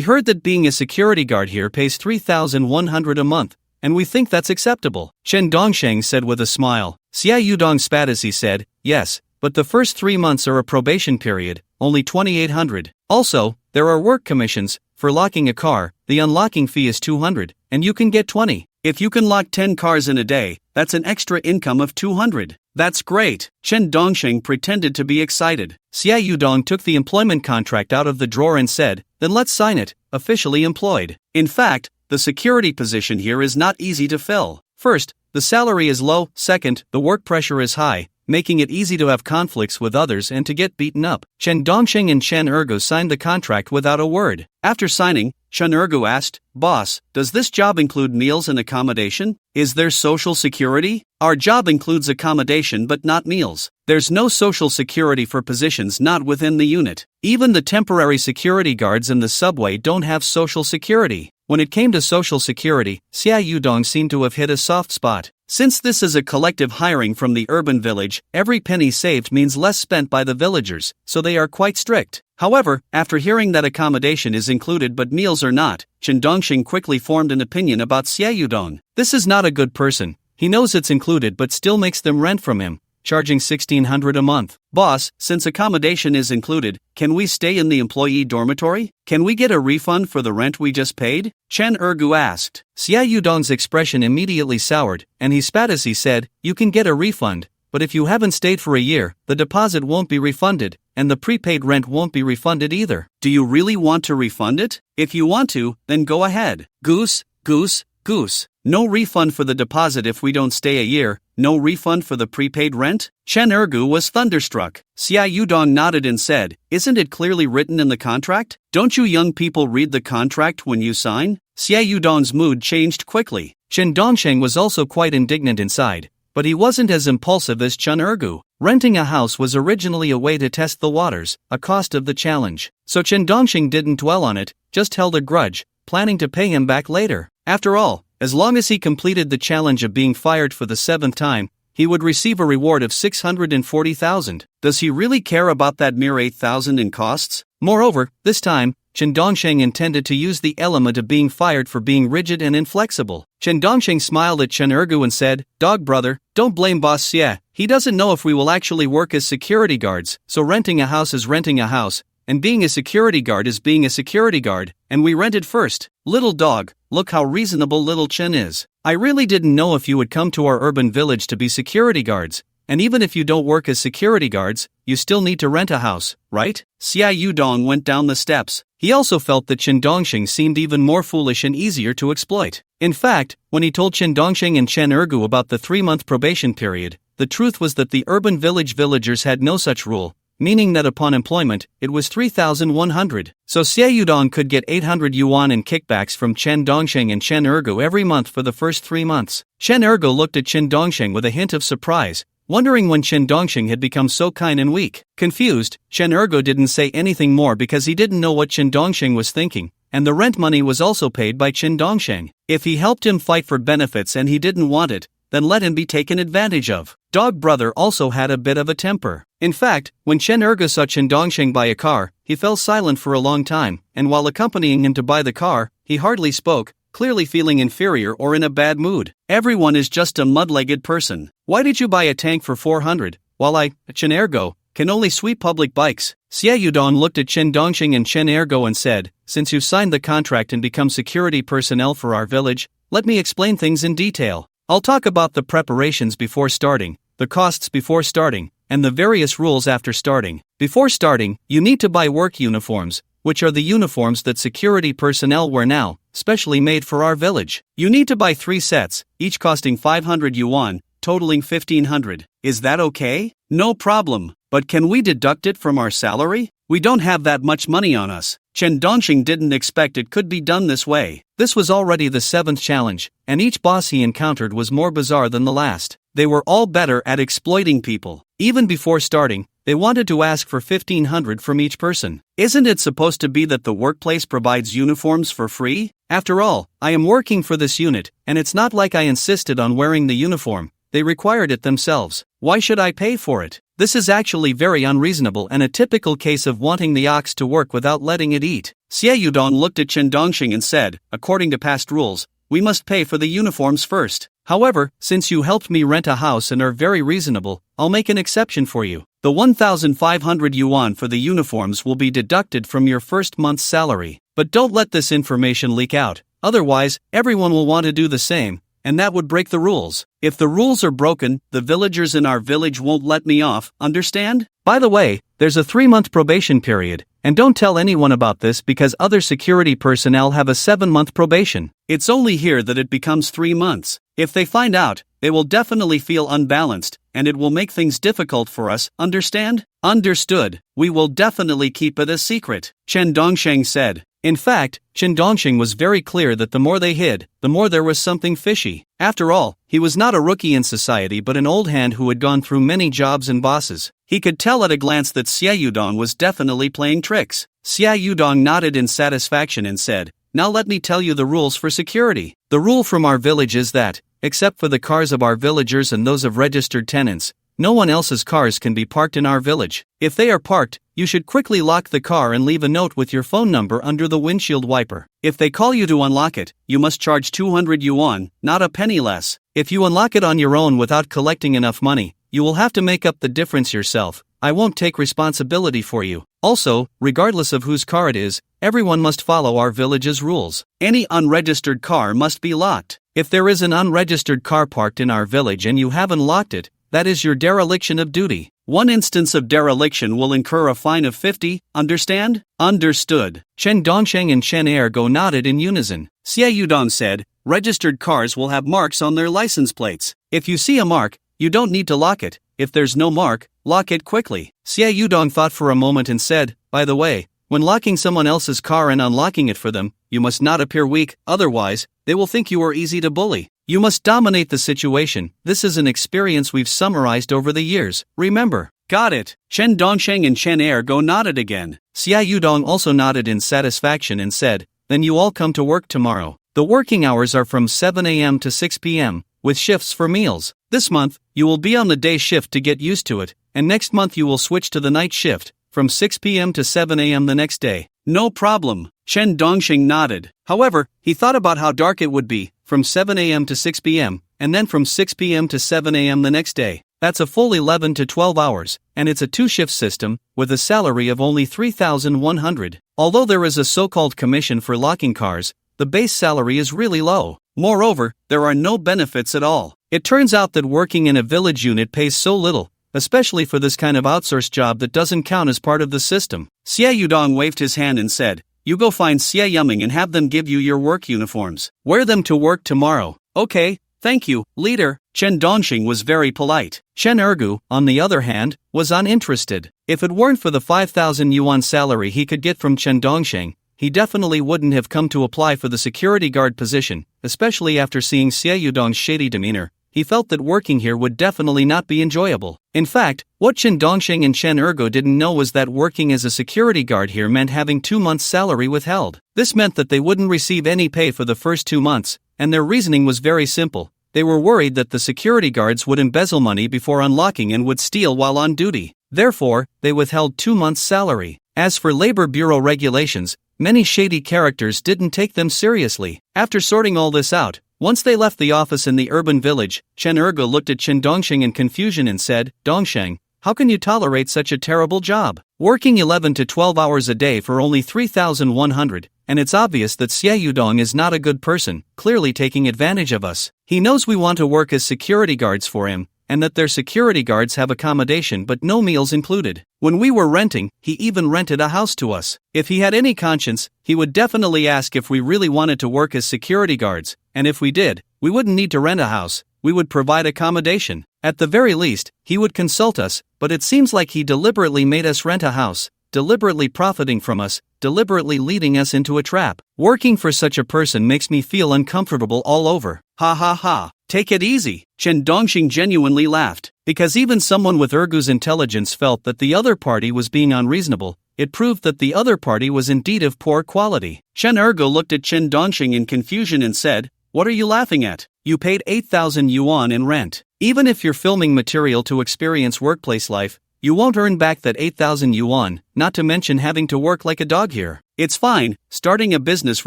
heard that being a security guard here pays 3,100 a month, and we think that's acceptable," Chen Dongxing said with a smile. Xie Yudong spat as he said, "Yes, but the first 3 months are a probation period, only 2,800. Also, there are work commissions. For locking a car, the unlocking fee is 200, and you can get 20. If you can lock 10 cars in a day, that's an extra income of 200. "That's great." Chen Dongxing pretended to be excited. Xie Yudong took the employment contract out of the drawer and said, "Then let's sign it, officially employed." In fact, the security position here is not easy to fill. First, the salary is low. Second, the work pressure is high, making it easy to have conflicts with others and to get beaten up. Chen Dongxing and Chen Ergu signed the contract without a word. After signing, Chen Ergu asked, "Boss, does this job include meals and accommodation? Is there social security?" "Our job includes accommodation but not meals. There's no social security for positions not within the unit. Even the temporary security guards in the subway don't have social security. When it came to social security, Xia Yudong seemed to have hit a soft spot. Since this is a collective hiring from the urban village, every penny saved means less spent by the villagers, so they are quite strict. However, after hearing that accommodation is included but meals are not, Chen Dongxing quickly formed an opinion about Xia Yudong. This is not a good person. He knows it's included but still makes them rent from him, charging 1,600 a month. Boss, since accommodation is included, can we stay in the employee dormitory? Can we get a refund for the rent we just paid? Chen Ergu asked. Xia Yudong's expression immediately soured, and he spat as he said, you can get a refund, but if you haven't stayed for a year, the deposit won't be refunded, and the prepaid rent won't be refunded either. Do you really want to refund it? If you want to, then go ahead. Goose, goose, goose. No refund for the deposit if we don't stay a year, no refund for the prepaid rent? Chen Ergu was thunderstruck. Xia Yudong nodded and said, isn't it clearly written in the contract? Don't you young people read the contract when you sign? Xia Yudong's mood changed quickly. Chen Dongsheng was also quite indignant inside, but he wasn't as impulsive as Chen Ergu. Renting a house was originally a way to test the waters, a cost of the challenge. So Chen Dongsheng didn't dwell on it, just held a grudge, planning to pay him back later. After all, as long as he completed the challenge of being fired for the 7th time, he would receive a reward of 640,000. Does he really care about that mere 8,000 in costs? Moreover, this time, Chen Dongsheng intended to use the element of being fired for being rigid and inflexible. Chen Dongsheng smiled at Chen Ergu and said, dog brother, don't blame Boss Xie. He doesn't know if we will actually work as security guards, so renting a house is renting a house, and being a security guard is being a security guard, and we rented first. Little dog, look how reasonable little Chen is. I really didn't know if you would come to our urban village to be security guards, and even if you don't work as security guards, you still need to rent a house, right? Xia Yudong went down the steps. He also felt that Chen Dongxing seemed even more foolish and easier to exploit. In fact, when he told Chen Dongxing and Chen Ergu about the 3-month probation period, the truth was that the urban village villagers had no such rule, meaning that upon employment, it was 3,100. So Xia Yudong could get 800 yuan in kickbacks from Chen Dongsheng and Chen Ergu every month for the first 3 months. Chen Ergu looked at Chen Dongsheng with a hint of surprise, wondering when Chen Dongsheng had become so kind and weak. Confused, Chen Ergu didn't say anything more because he didn't know what Chen Dongsheng was thinking, and the rent money was also paid by Chen Dongsheng. If he helped him fight for benefits and he didn't want it, then let him be taken advantage of. Dog brother also had a bit of a temper. In fact, when Chen Ergu saw Chen Dongsheng buy a car, he fell silent for a long time, and while accompanying him to buy the car, he hardly spoke, clearly feeling inferior or in a bad mood. Everyone is just a mud-legged person. Why did you buy a tank for 400, while I, Chen Ergo, can only sweep public bikes? Xia Yudong looked at Chen Dongsheng and Chen Ergo and said, since you signed the contract and become security personnel for our village, let me explain things in detail. I'll talk about the preparations before starting, the costs before starting, and the various rules after starting. Before starting, you need to buy work uniforms, which are the uniforms that security personnel wear now, specially made for our village. You need to buy 3 sets, each costing 500 yuan, totaling 1,500. Is that okay? No problem, but can we deduct it from our salary? We don't have that much money on us. Chen Dongxing didn't expect it could be done this way. This was already the 7th challenge, and each boss he encountered was more bizarre than the last. They were all better at exploiting people. Even before starting, they wanted to ask for 1,500 from each person. Isn't it supposed to be that the workplace provides uniforms for free? After all, I am working for this unit, and it's not like I insisted on wearing the uniform. They required it themselves. Why should I pay for it? This is actually very unreasonable and a typical case of wanting the ox to work without letting it eat. Xie Yudong looked at Chen Dongxing and said, according to past rules, we must pay for the uniforms first. However, since you helped me rent a house and are very reasonable, I'll make an exception for you. The 1,500 yuan for the uniforms will be deducted from your first month's salary. But don't let this information leak out, otherwise, everyone will want to do the same, and that would break the rules. If the rules are broken, the villagers in our village won't let me off, understand? By the way, there's a 3-month probation period, and don't tell anyone about this because other security personnel have a 7-month probation. It's only here that it becomes 3 months. If they find out, they will definitely feel unbalanced, and it will make things difficult for us, understand? Understood. We will definitely keep it a secret, Chen Dongsheng said. In fact, Chen Dongxing was very clear that the more they hid, the more there was something fishy. After all, he was not a rookie in society but an old hand who had gone through many jobs and bosses. He could tell at a glance that Xia Yudong was definitely playing tricks. Xia Yudong nodded in satisfaction and said, "Now let me tell you the rules for security. The rule from our village is that, except for the cars of our villagers and those of registered tenants, no one else's cars can be parked in our village. If they are parked, you should quickly lock the car and leave a note with your phone number under the windshield wiper. If they call you to unlock it, you must charge 200 yuan, not a penny less. If you unlock it on your own without collecting enough money, you will have to make up the difference yourself. I won't take responsibility for you. Also, regardless of whose car it is, everyone must follow our village's rules. Any unregistered car must be locked. If there is an unregistered car parked in our village and you haven't locked it, that is your dereliction of duty. One instance of dereliction will incur a fine of 50, understand?" "Understood." Chen Dongsheng and Chen Ergo nodded in unison. Xia Yudong said, "Registered cars will have marks on their license plates. If you see a mark, you don't need to lock it. If there's no mark, lock it quickly." Xia Yudong thought for a moment and said, "By the way, when locking someone else's car and unlocking it for them, you must not appear weak, otherwise, they will think you are easy to bully. You must dominate the situation. This is an experience we've summarized over the years, remember?" "Got it." Chen Dongsheng and Chen Ergo nodded again. Xia Yudong also nodded in satisfaction and said, "Then you all come to work tomorrow. The working hours are from 7 a.m. to 6 p.m., with shifts for meals. This month, you will be on the day shift to get used to it, and next month you will switch to the night shift, from 6 p.m. to 7 a.m. the next day." "No problem." Chen Dongxing nodded. However, he thought about how dark it would be, from 7 a.m. to 6 p.m., and then from 6 p.m. to 7 a.m. the next day. That's a full 11 to 12 hours, and it's a two-shift system, with a salary of only 3,100. Although there is a so-called commission for locking cars, the base salary is really low. Moreover, there are no benefits at all. It turns out that working in a village unit pays so little, especially for this kind of outsourced job that doesn't count as part of the system. Xia Yudong waved his hand and said, "You go find Xia Yuming and have them give you your work uniforms. Wear them to work tomorrow." "Okay, thank you, leader." Chen Dongxing was very polite. Chen Ergu, on the other hand, was uninterested. If it weren't for the 5,000 yuan salary he could get from Chen Dongxing, he definitely wouldn't have come to apply for the security guard position, especially after seeing Xia Yudong's shady demeanor. He felt that working here would definitely not be enjoyable. In fact, what Chen Dongxing and Chen Ergo didn't know was that working as a security guard here meant having 2 months' salary withheld. This meant that they wouldn't receive any pay for the first 2 months, and their reasoning was very simple. They were worried that the security guards would embezzle money before unlocking and would steal while on duty. Therefore, they withheld 2 months' salary. As for Labor Bureau regulations, many shady characters didn't take them seriously. After sorting all this out, once they left the office in the urban village, Chen Ergo looked at Chen Dongxing in confusion and said, "Dongsheng, how can you tolerate such a terrible job? Working 11 to 12 hours a day for only 3,100, and it's obvious that Xia Yudong is not a good person, clearly taking advantage of us. He knows we want to work as security guards for him, and that their security guards have accommodation but no meals included. When we were renting, he even rented a house to us. If he had any conscience, he would definitely ask if we really wanted to work as security guards, and if we did, we wouldn't need to rent a house, we would provide accommodation. At the very least, he would consult us, but it seems like he deliberately made us rent a house, deliberately profiting from us, deliberately leading us into a trap. Working for such a person makes me feel uncomfortable all over." "Ha ha ha, take it easy." Chen Dongxing genuinely laughed. Because even someone with Ergu's intelligence felt that the other party was being unreasonable, it proved that the other party was indeed of poor quality. Chen Ergo looked at Chen Dongxing in confusion and said, "What are you laughing at? You paid 8,000 yuan in rent. Even if you're filming material to experience workplace life, you won't earn back that 8,000 yuan, not to mention having to work like a dog here. It's fine, starting a business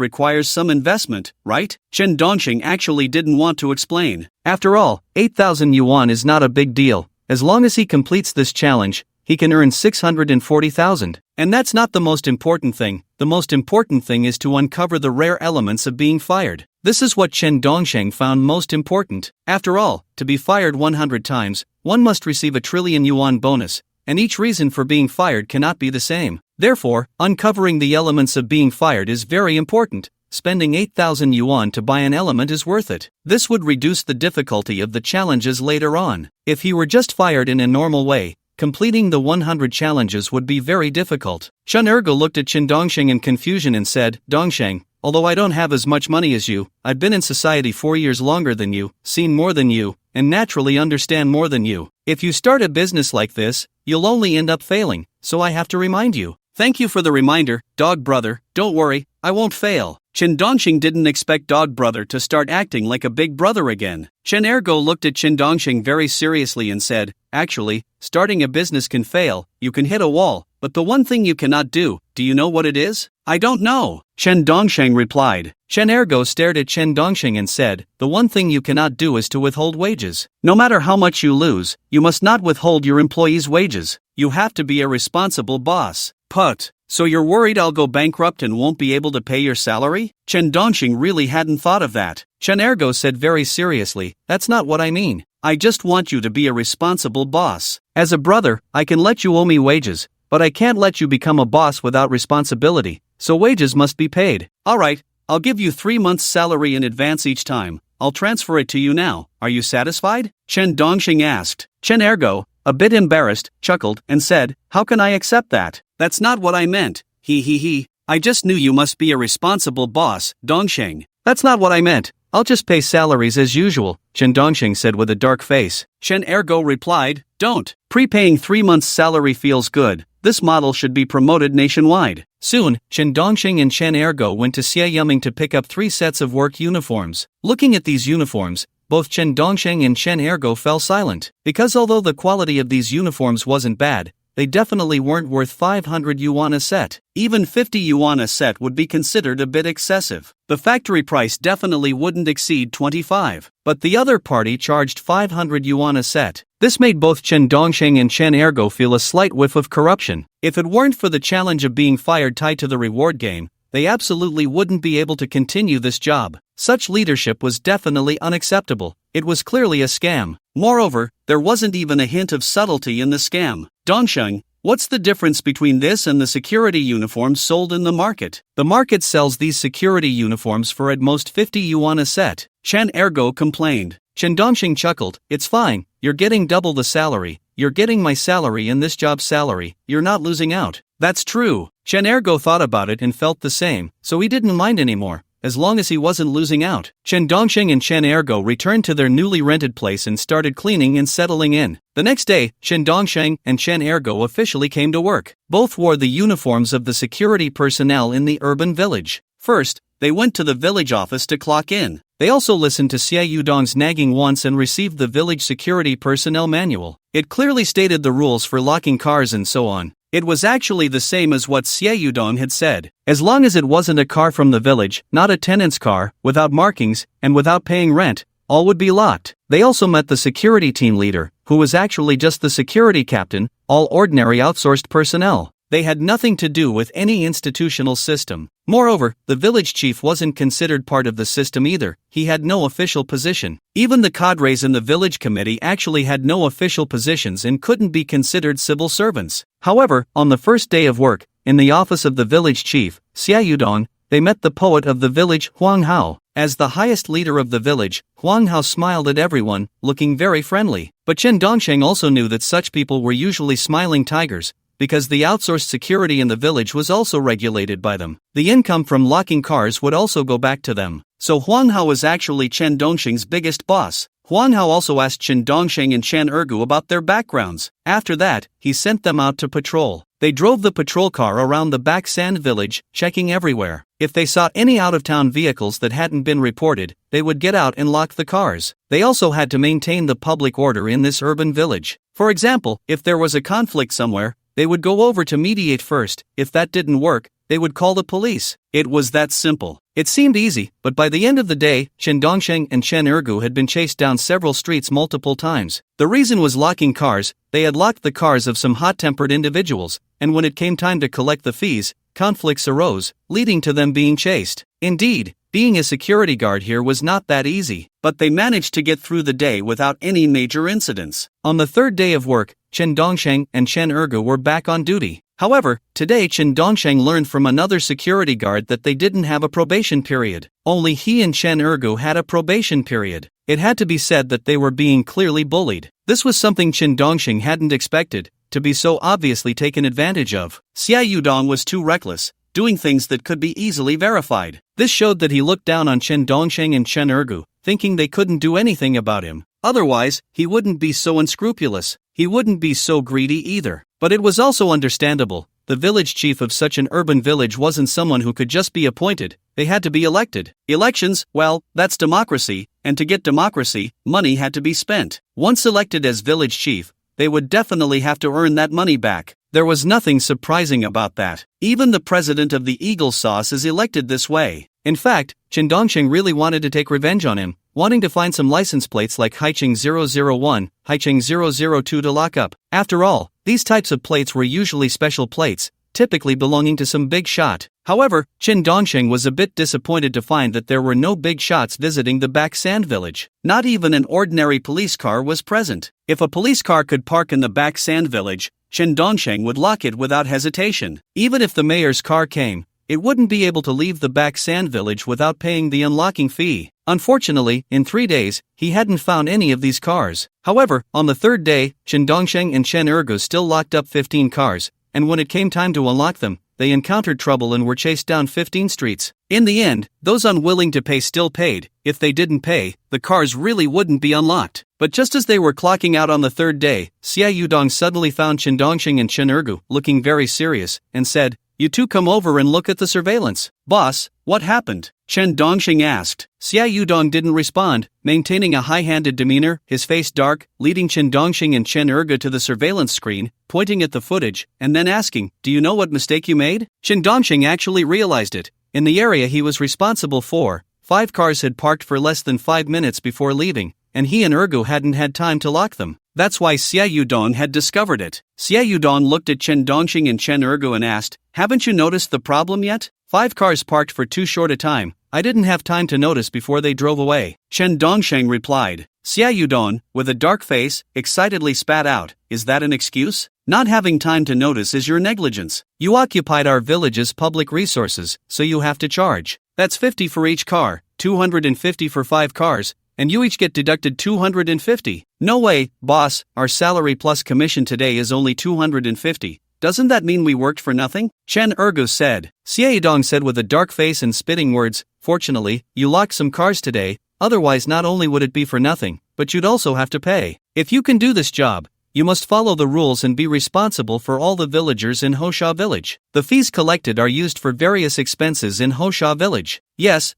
requires some investment, right?" Chen Dongxing actually didn't want to explain. After all, 8,000 yuan is not a big deal. As long as he completes this challenge, he can earn 640,000. And that's not the most important thing. The most important thing is to uncover the rare elements of being fired. This is what Chen Dongsheng found most important. After all, to be fired 100 times, one must receive a trillion yuan bonus, and each reason for being fired cannot be the same. Therefore, uncovering the elements of being fired is very important. Spending 8,000 yuan to buy an element is worth it. This would reduce the difficulty of the challenges later on. If he were just fired in a normal way, completing the 100 challenges would be very difficult. Chen Ergo looked at Chen Dongsheng in confusion and said, Dongsheng, although I don't have as much money as you, I've been in society 4 years longer than you, seen more than you, and naturally understand more than you. If you start a business like this, you'll only end up failing, so I have to remind you. Thank you for the reminder, dog brother, don't worry, I won't fail. Chen Dongsheng didn't expect dog brother to start acting like a big brother again. Chen Ergo looked at Chen Dongsheng very seriously and said, actually, starting a business can fail, you can hit a wall, but the one thing you cannot do you know what it is? I don't know, Chen Dongsheng replied. Chen Ergo stared at Chen Dongsheng and said, the one thing you cannot do is to withhold wages. No matter how much you lose, you must not withhold your employees' wages. You have to be a responsible boss. Put. So you're worried I'll go bankrupt and won't be able to pay your salary? Chen Dongsheng really hadn't thought of that. Chen Ergo said very seriously, that's not what I mean. I just want you to be a responsible boss. As a brother, I can let you owe me wages, but I can't let you become a boss without responsibility, so wages must be paid. Alright, I'll give you 3 months' salary in advance each time. I'll transfer it to you now. Are you satisfied? Chen Dongsheng asked. Chen Ergo, a bit embarrassed, chuckled, and said, how can I accept that? That's not what I meant. He. I just knew you must be a responsible boss, Dongsheng. That's not what I meant. I'll just pay salaries as usual, Chen Dongsheng said with a dark face. Chen Ergo replied, don't. Prepaying 3 months' salary feels good. This model should be promoted nationwide. Soon, Chen Dongsheng and Chen Ergo went to Xie Yuming to pick up 3 sets of work uniforms. Looking at these uniforms, both Chen Dongsheng and Chen Ergo fell silent, because although the quality of these uniforms wasn't bad, they definitely weren't worth 500 yuan a set. Even 50 yuan a set would be considered a bit excessive. The factory price definitely wouldn't exceed 25, but the other party charged 500 yuan a set. This made both Chen Dongsheng and Chen Ergo feel a slight whiff of corruption. If it weren't for the challenge of being fired tied to the reward game, they absolutely wouldn't be able to continue this job. Such leadership was definitely unacceptable. It was clearly a scam. Moreover, there wasn't even a hint of subtlety in the scam. Dongsheng, what's the difference between this and the security uniforms sold in the market? The market sells these security uniforms for at most 50 yuan a set. Chen Ergo complained. Chen Dongsheng chuckled, it's fine, you're getting double the salary. You're getting my salary and this job's salary. You're not losing out. That's true. Chen Ergo thought about it and felt the same, so he didn't mind anymore, as long as he wasn't losing out. Chen Dongsheng and Chen Ergo returned to their newly rented place and started cleaning and settling in. The next day, Chen Dongsheng and Chen Ergo officially came to work. Both wore the uniforms of the security personnel in the urban village. First, they went to the village office to clock in. They also listened to Xie Yudong's nagging once and received the village security personnel manual. It clearly stated the rules for locking cars and so on. It was actually the same as what Xie Yudong had said. As long as it wasn't a car from the village, not a tenant's car, without markings, and without paying rent, all would be locked. They also met the security team leader, who was actually just the security captain, all ordinary outsourced personnel. They had nothing to do with any institutional system. Moreover, the village chief wasn't considered part of the system either. He had no official position. Even the cadres in the village committee actually had no official positions and couldn't be considered civil servants. However, on the first day of work, in the office of the village chief, Xie Yudong, they met the poet of the village, Huang Hao. As the highest leader of the village, Huang Hao smiled at everyone, looking very friendly. But Chen Dongsheng also knew that such people were usually smiling tigers, because the outsourced security in the village was also regulated by them. The income from locking cars would also go back to them. So Huang Hao was actually Chen Dongsheng's biggest boss. Huang Hao also asked Chen Dongsheng and Chen Ergu about their backgrounds. After that, he sent them out to patrol. They drove the patrol car around the back sand village, checking everywhere. If they saw any out-of-town vehicles that hadn't been reported, they would get out and lock the cars. They also had to maintain the public order in this urban village. For example, if there was a conflict somewhere, they would go over to mediate first. If that didn't work, they would call the police. It was that simple. It seemed easy, but by the end of the day, Chen Dongsheng and Chen Ergu had been chased down several streets multiple times. The reason was locking cars. They had locked the cars of some hot-tempered individuals, and when it came time to collect the fees, conflicts arose, leading to them being chased. Indeed, being a security guard here was not that easy, but they managed to get through the day without any major incidents. On the third day of work, Chen Dongsheng and Chen Ergu were back on duty. However, today Chen Dongsheng learned from another security guard that they didn't have a probation period. Only he and Chen Ergu had a probation period. It had to be said that they were being clearly bullied. This was something Chen Dongsheng hadn't expected. to be so obviously taken advantage of. Xia Yudong was too reckless, doing things that could be easily verified. This showed that he looked down on Chen Dongsheng and Chen Ergu, thinking they couldn't do anything about him. Otherwise, he wouldn't be so unscrupulous. He wouldn't be so greedy either. But it was also understandable. The village chief of such an urban village wasn't someone who could just be appointed. They had to be elected. Elections, well, that's democracy, and to get democracy, money had to be spent. Once elected as village chief, they would definitely have to earn that money back. There was nothing surprising about that. Even the president of the Eagle Sauce is elected this way. In fact, Chen Dongsheng really wanted to take revenge on him, wanting to find some license plates like Haicheng 001, Haicheng 002 to lock up. After all, these types of plates were usually special plates, typically belonging to some big shot. However, Chen Dongsheng was a bit disappointed to find that there were no big shots visiting the back sand village. Not even an ordinary police car was present. If a police car could park in the back sand village, Chen Dongsheng would lock it without hesitation. Even if the mayor's car came, it wouldn't be able to leave the back sand village without paying the unlocking fee. Unfortunately, in 3 days, he hadn't found any of these cars. However, on the third day, Chen Dongsheng and Chen Ergu still locked up 15 cars, and when it came time to unlock them, they encountered trouble and were chased down 15 streets. In the end, those unwilling to pay still paid. If they didn't pay, the cars really wouldn't be unlocked. But just as they were clocking out on the third day, Xia Yudong suddenly found Chen Dongsheng and Chen Ergu looking very serious, and said, "You two come over and look at the surveillance." "Boss, what happened?" Chen Dongsheng asked. Xia Yudong didn't respond, maintaining a high-handed demeanor, his face dark, leading Chen Dongsheng and Chen Ergu to the surveillance screen, pointing at the footage, and then asking, "Do you know what mistake you made?" Chen Dongsheng actually realized it. In the area he was responsible for, 5 cars had parked for less than 5 minutes before leaving, and he and Ergu hadn't had time to lock them. That's why Xia Yudong had discovered it. Xia Yudong looked at Chen Dongsheng and Chen Ergu and asked, "Haven't you noticed the problem yet? 5 cars parked for too short a time. I didn't have time to notice before they drove away." Chen Dongsheng replied. Xia Yudong, with a dark face, excitedly spat out, "Is that an excuse? Not having time to notice is your negligence. You occupied our village's public resources, so you have to charge. That's 50 for each car, 250 for 5 cars, and you each get deducted 250. No way, boss, our salary plus commission today is only 250. Doesn't that mean we worked for nothing?" Chen Ergu said. Xia Yudong said with a dark face and spitting words, "Fortunately, you locked some cars today, otherwise not only would it be for nothing, but you'd also have to pay. If you can do this job, you must follow the rules and be responsible for all the villagers in Hosha village. The fees collected are used for various expenses in Hosha village." Yes.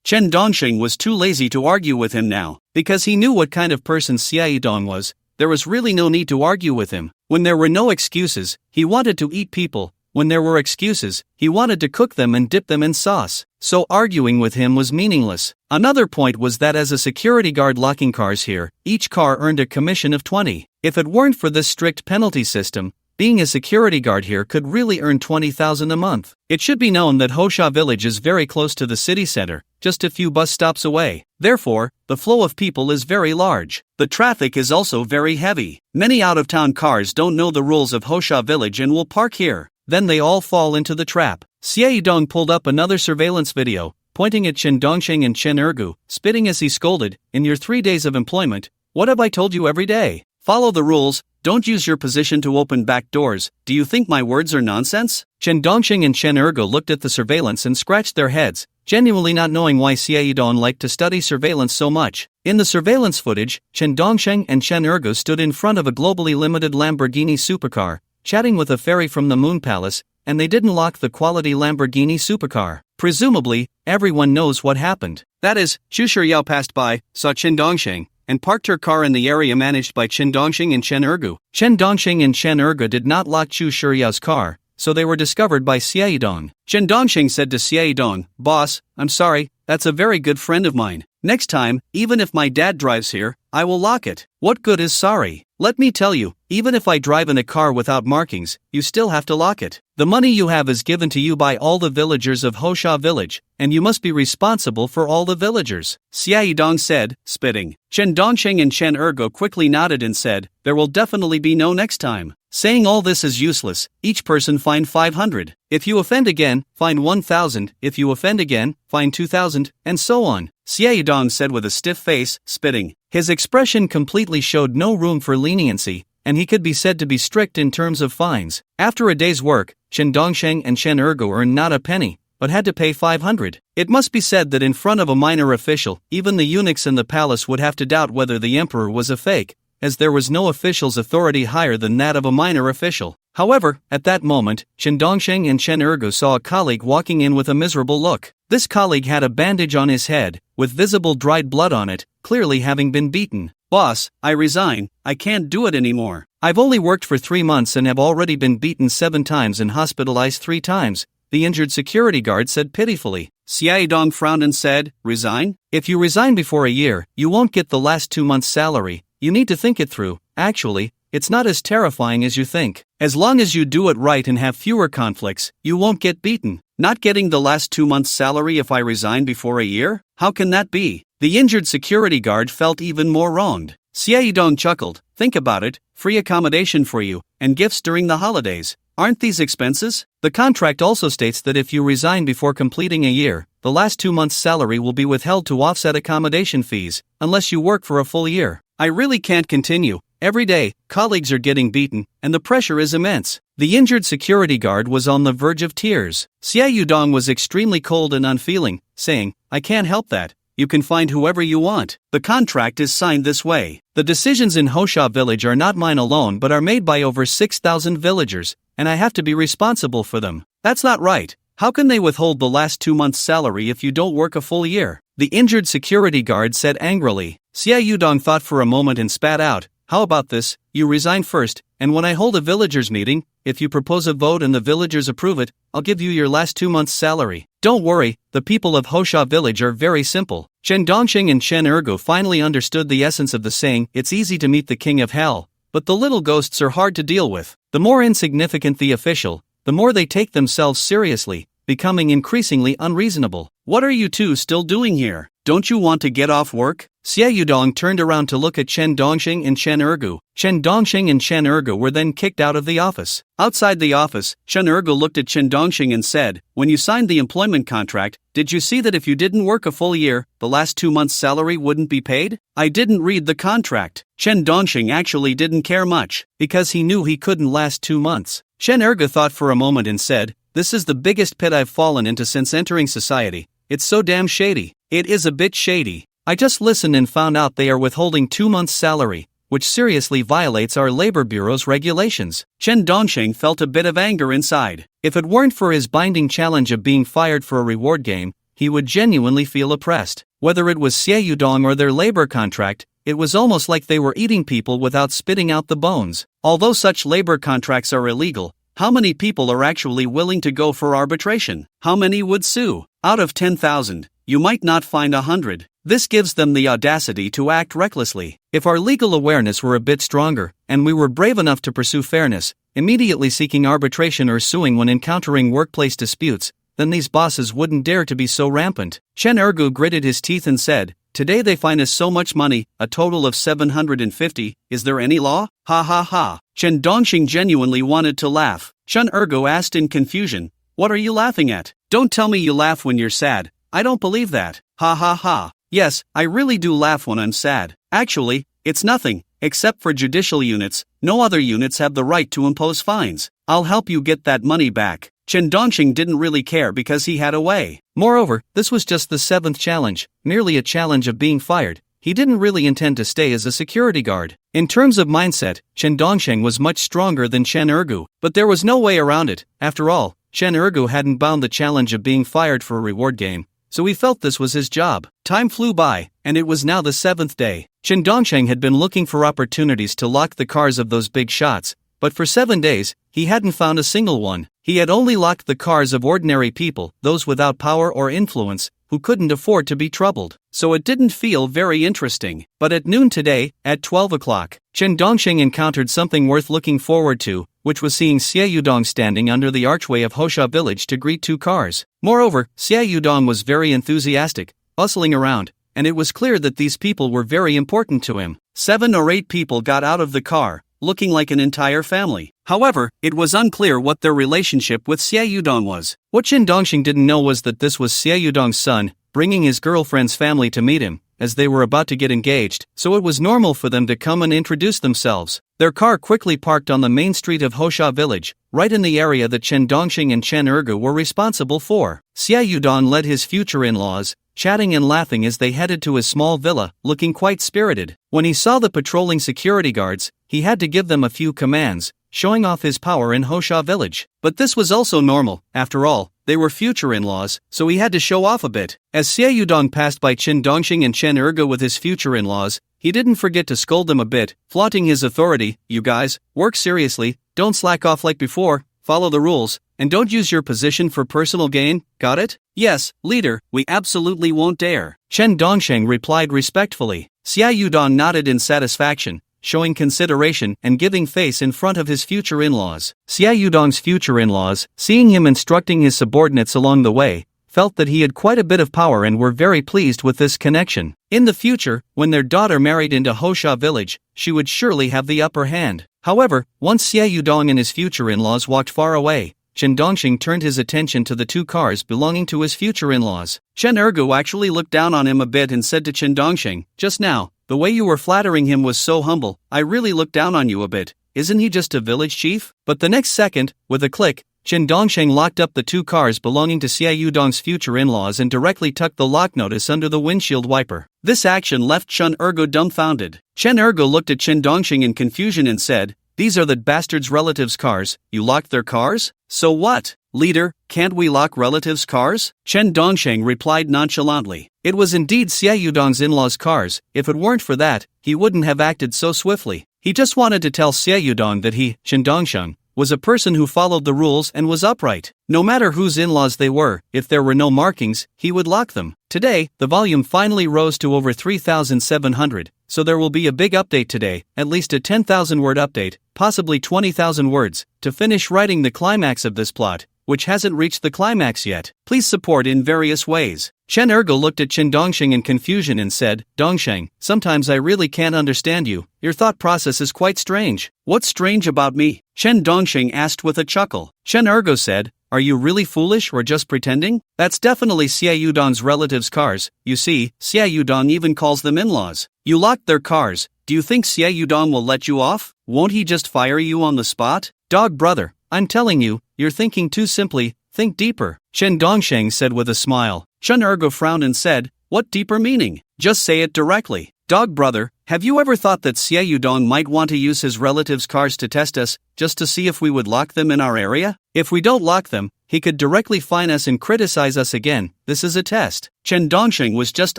Chen Dongsheng was too lazy to argue with him now. Because he knew what kind of person Xia Yudong was, there was really no need to argue with him. When there were no excuses, he wanted to eat people. When there were excuses, he wanted to cook them and dip them in sauce. So arguing with him was meaningless. Another point was that as a security guard locking cars here, each car earned a commission of 20. If it weren't for this strict penalty system, being a security guard here could really earn 20,000 a month. It should be known that Hosha village is very close to the city center, just a few bus stops away. Therefore, the flow of people is very large. The traffic is also very heavy. Many out-of-town cars don't know the rules of Hosha village and will park here. Then they all fall into the trap. Xia Yudong pulled up another surveillance video, pointing at Chen Dongsheng and Chen Ergu, spitting as he scolded, "In your 3 days of employment, what have I told you every day? Follow the rules, don't use your position to open back doors. Do you think my words are nonsense?" Chen Dongsheng and Chen Ergu looked at the surveillance and scratched their heads, genuinely not knowing why Xia Yudong liked to study surveillance so much. In the surveillance footage, Chen Dongsheng and Chen Ergu stood in front of a globally limited Lamborghini supercar, chatting with a fairy from the Moon Palace, and they didn't lock the quality Lamborghini supercar. Presumably, everyone knows what happened. That is, Xu Shiryao passed by, saw Chen Dongsheng, and parked her car in the area managed by Chen Dongsheng and Chen Ergu. Chen Dongsheng and Chen Ergu did not lock Xu Shiryao's car, so they were discovered by Xia Yudong. Chen Dongsheng said to Xia Yudong, "Boss, I'm sorry, that's a very good friend of mine. Next time, even if my dad drives here, I will lock it." "What good is sorry? Let me tell you, even if I drive in a car without markings, you still have to lock it. The money you have is given to you by all the villagers of Hosha village, and you must be responsible for all the villagers," Xia Yudong said, spitting. Chen Dongsheng and Chen Ergu quickly nodded and said, "There will definitely be no next time." Saying all this is useless. Each person fined 500. If you offend again, fine 1,000. If you offend again, fine 2,000, and so on, Xia Yudong said with a stiff face, spitting. His expression completely showed no room for leniency, and he could be said to be strict in terms of fines. After a day's work, Chen Dongsheng and Chen Ergo earned not a penny, but had to pay 500. It must be said that in front of a minor official, even the eunuchs in the palace would have to doubt whether the emperor was a fake, as there was no official's authority higher than that of a minor official. However, at that moment, Chen Dongsheng and Chen Ergo saw a colleague walking in with a miserable look. This colleague had a bandage on his head, with visible dried blood on it, clearly having been beaten. "Boss, I resign, I can't do it anymore. I've only worked for 3 months and have already been beaten 7 times and hospitalized 3 times, the injured security guard said pitifully. Xia Yudong frowned and said, "Resign? If you resign before a year, you won't get the last 2 months' salary. You need to think it through. Actually, it's not as terrifying as you think. As long as you do it right and have fewer conflicts, you won't get beaten. Not getting the last 2 months' salary if I resign before a year? How can that be?" The injured security guard felt even more wronged. Xia Yudong chuckled. "Think about it, free accommodation for you, and gifts during the holidays. Aren't these expenses? The contract also states that if you resign before completing a year, the last 2 months' salary will be withheld to offset accommodation fees, unless you work for a full year. I really can't continue. Every day, colleagues are getting beaten, and the pressure is immense." The injured security guard was on the verge of tears. Xia Yudong was extremely cold and unfeeling, saying, "I can't help that. You can find whoever you want. The contract is signed this way. The decisions in Hosha village are not mine alone but are made by over 6,000 villagers, and I have to be responsible for them. That's not right. How can they withhold the last 2 months' salary if you don't work a full year?" The injured security guard said angrily. Xia Yudong thought for a moment and spat out, "How about this? You resign first, and when I hold a villagers' meeting, if you propose a vote and the villagers approve it, I'll give you your last 2 months' salary. Don't worry, the people of Hosha village are very simple." Chen Dongsheng and Chen Ergo finally understood the essence of the saying, "It's easy to meet the king of hell, but the little ghosts are hard to deal with." The more insignificant the official, the more they take themselves seriously, becoming increasingly unreasonable. "What are you two still doing here? Don't you want to get off work?" Xia Yudong turned around to look at Chen Dongsheng and Chen Ergo. Chen Dongsheng and Chen Ergo were then kicked out of the office. Outside the office, Chen Ergo looked at Chen Dongsheng and said, "When you signed the employment contract, did you see that if you didn't work a full year, the last 2 months' salary wouldn't be paid?" "I didn't read the contract." Chen Dongsheng actually didn't care much, because he knew he couldn't last 2 months. Chen Ergo thought for a moment and said, "This is the biggest pit I've fallen into since entering society. It's so damn shady." "It is a bit shady. I just listened and found out they are withholding 2 months' salary, which seriously violates our labor bureau's regulations." Chen Dongsheng felt a bit of anger inside. If it weren't for his binding challenge of being fired for a reward game, he would genuinely feel oppressed. Whether it was Xie Yudong or their labor contract, it was almost like they were eating people without spitting out the bones. Although such labor contracts are illegal, how many people are actually willing to go for arbitration? How many would sue? Out of 10,000, you might not find 100. This gives them the audacity to act recklessly. If our legal awareness were a bit stronger, and we were brave enough to pursue fairness, immediately seeking arbitration or suing when encountering workplace disputes, then these bosses wouldn't dare to be so rampant. Chen Ergu gritted his teeth and said, "Today they fine us so much money, a total of 750, is there any law? Ha ha ha." Chen Dongxing genuinely wanted to laugh. Chen Ergu asked in confusion, "What are you laughing at? Don't tell me you laugh when you're sad. I don't believe that. Ha ha ha." "Yes, I really do laugh when I'm sad. Actually, it's nothing, except for judicial units. No other units have the right to impose fines. I'll help you get that money back." Chen Dongxing didn't really care because he had a way. Moreover, this was just the 7th challenge, merely a challenge of being fired. He didn't really intend to stay as a security guard. In terms of mindset, Chen Dongxing was much stronger than Chen Ergu, but there was no way around it. After all, Chen Ergu hadn't bound the challenge of being fired for a reward game, so he felt this was his job. Time flew by, and it was now the 7th day. Chen Dongxing had been looking for opportunities to lock the cars of those big shots, but for 7 days, he hadn't found a single one. He had only locked the cars of ordinary people, those without power or influence, who couldn't afford to be troubled. So it didn't feel very interesting. But at noon today, at 12 o'clock, Chen Dongxing encountered something worth looking forward to, which was seeing Xie Yudong standing under the archway of Hosha village to greet 2 cars. Moreover, Xie Yudong was very enthusiastic, bustling around, and it was clear that these people were very important to him. 7 or 8 people got out of the car, looking like an entire family. However, it was unclear what their relationship with Xie Yudong was. What Chen Dongxing didn't know was that this was Xie Yudong's son, bringing his girlfriend's family to meet him, as they were about to get engaged, so it was normal for them to come and introduce themselves. Their car quickly parked on the main street of Hosha village, right in the area that Chen Dongxing and Chen Ergu were responsible for. Xia Yudong led his future in-laws, chatting and laughing as they headed to his small villa, looking quite spirited. When he saw the patrolling security guards, he had to give them a few commands, showing off his power in Hosha village. But this was also normal, after all, they were future in-laws, so he had to show off a bit. As Xia Yudong passed by Chen Dongxing and Chen Ergu with his future in-laws, he didn't forget to scold them a bit, flaunting his authority. You guys, work seriously, don't slack off like before, follow the rules, and don't use your position for personal gain, got it? Yes, leader, we absolutely won't dare. Chen Dongxing replied respectfully. Xia Yudong nodded in satisfaction, showing consideration and giving face in front of his future in-laws. Xia Yudong's future in-laws, seeing him instructing his subordinates along the way, felt that he had quite a bit of power and were very pleased with this connection. In the future, when their daughter married into Hosha village, she would surely have the upper hand. However, once Xia Yudong and his future in-laws walked far away, Chen Dongxing turned his attention to the two cars belonging to his future in-laws. Chen Ergu actually looked down on him a bit and said to Chen Dongxing, "Just now, the way you were flattering him was so humble, I really looked down on you a bit. Isn't he just a village chief?" But the next second, with a click, Chen Dongxing locked up the two cars belonging to Xia Yudong's future in-laws and directly tucked the lock notice under the windshield wiper. This action left Chen Ergu dumbfounded. Chen Ergu looked at Chen Dongxing in confusion and said, "These are the bastard's relatives' cars, you locked their cars? So what? Leader, can't we lock relatives' cars?" Chen Dongxing replied nonchalantly. It was indeed Xia Yudong's in-laws' cars. If it weren't for that, he wouldn't have acted so swiftly. He just wanted to tell Xia Yudong that he, Chen Dongxing, was a person who followed the rules and was upright. No matter whose in-laws they were, if there were no markings, he would lock them. Today, the volume finally rose to over 3,700, so there will be a big update today, at least a 10,000 word update, possibly 20,000 words, to finish writing the climax of this plot, which hasn't reached the climax yet. Please support in various ways. Chen Ergu looked at Chen Dongxing in confusion and said, "Dongxing, sometimes I really can't understand you. Your thought process is quite strange." "What's strange about me?" Chen Dongxing asked with a chuckle. Chen Ergu said, "Are you really foolish or just pretending? That's definitely Xia Yudong's relatives' cars. You see, Xia Yudong even calls them in-laws. You locked their cars. Do you think Xia Yudong will let you off? Won't he just fire you on the spot?" "Dog brother, I'm telling you, you're thinking too simply, think deeper," Chen Dongxing said with a smile. Chen Ergu frowned and said, "What deeper meaning? Just say it directly." "Dog brother, have you ever thought that Xia Yudong might want to use his relatives' cars to test us, just to see if we would lock them in our area? If we don't lock them, he could directly fine us and criticize us again. This is a test." Chen Dongxing was just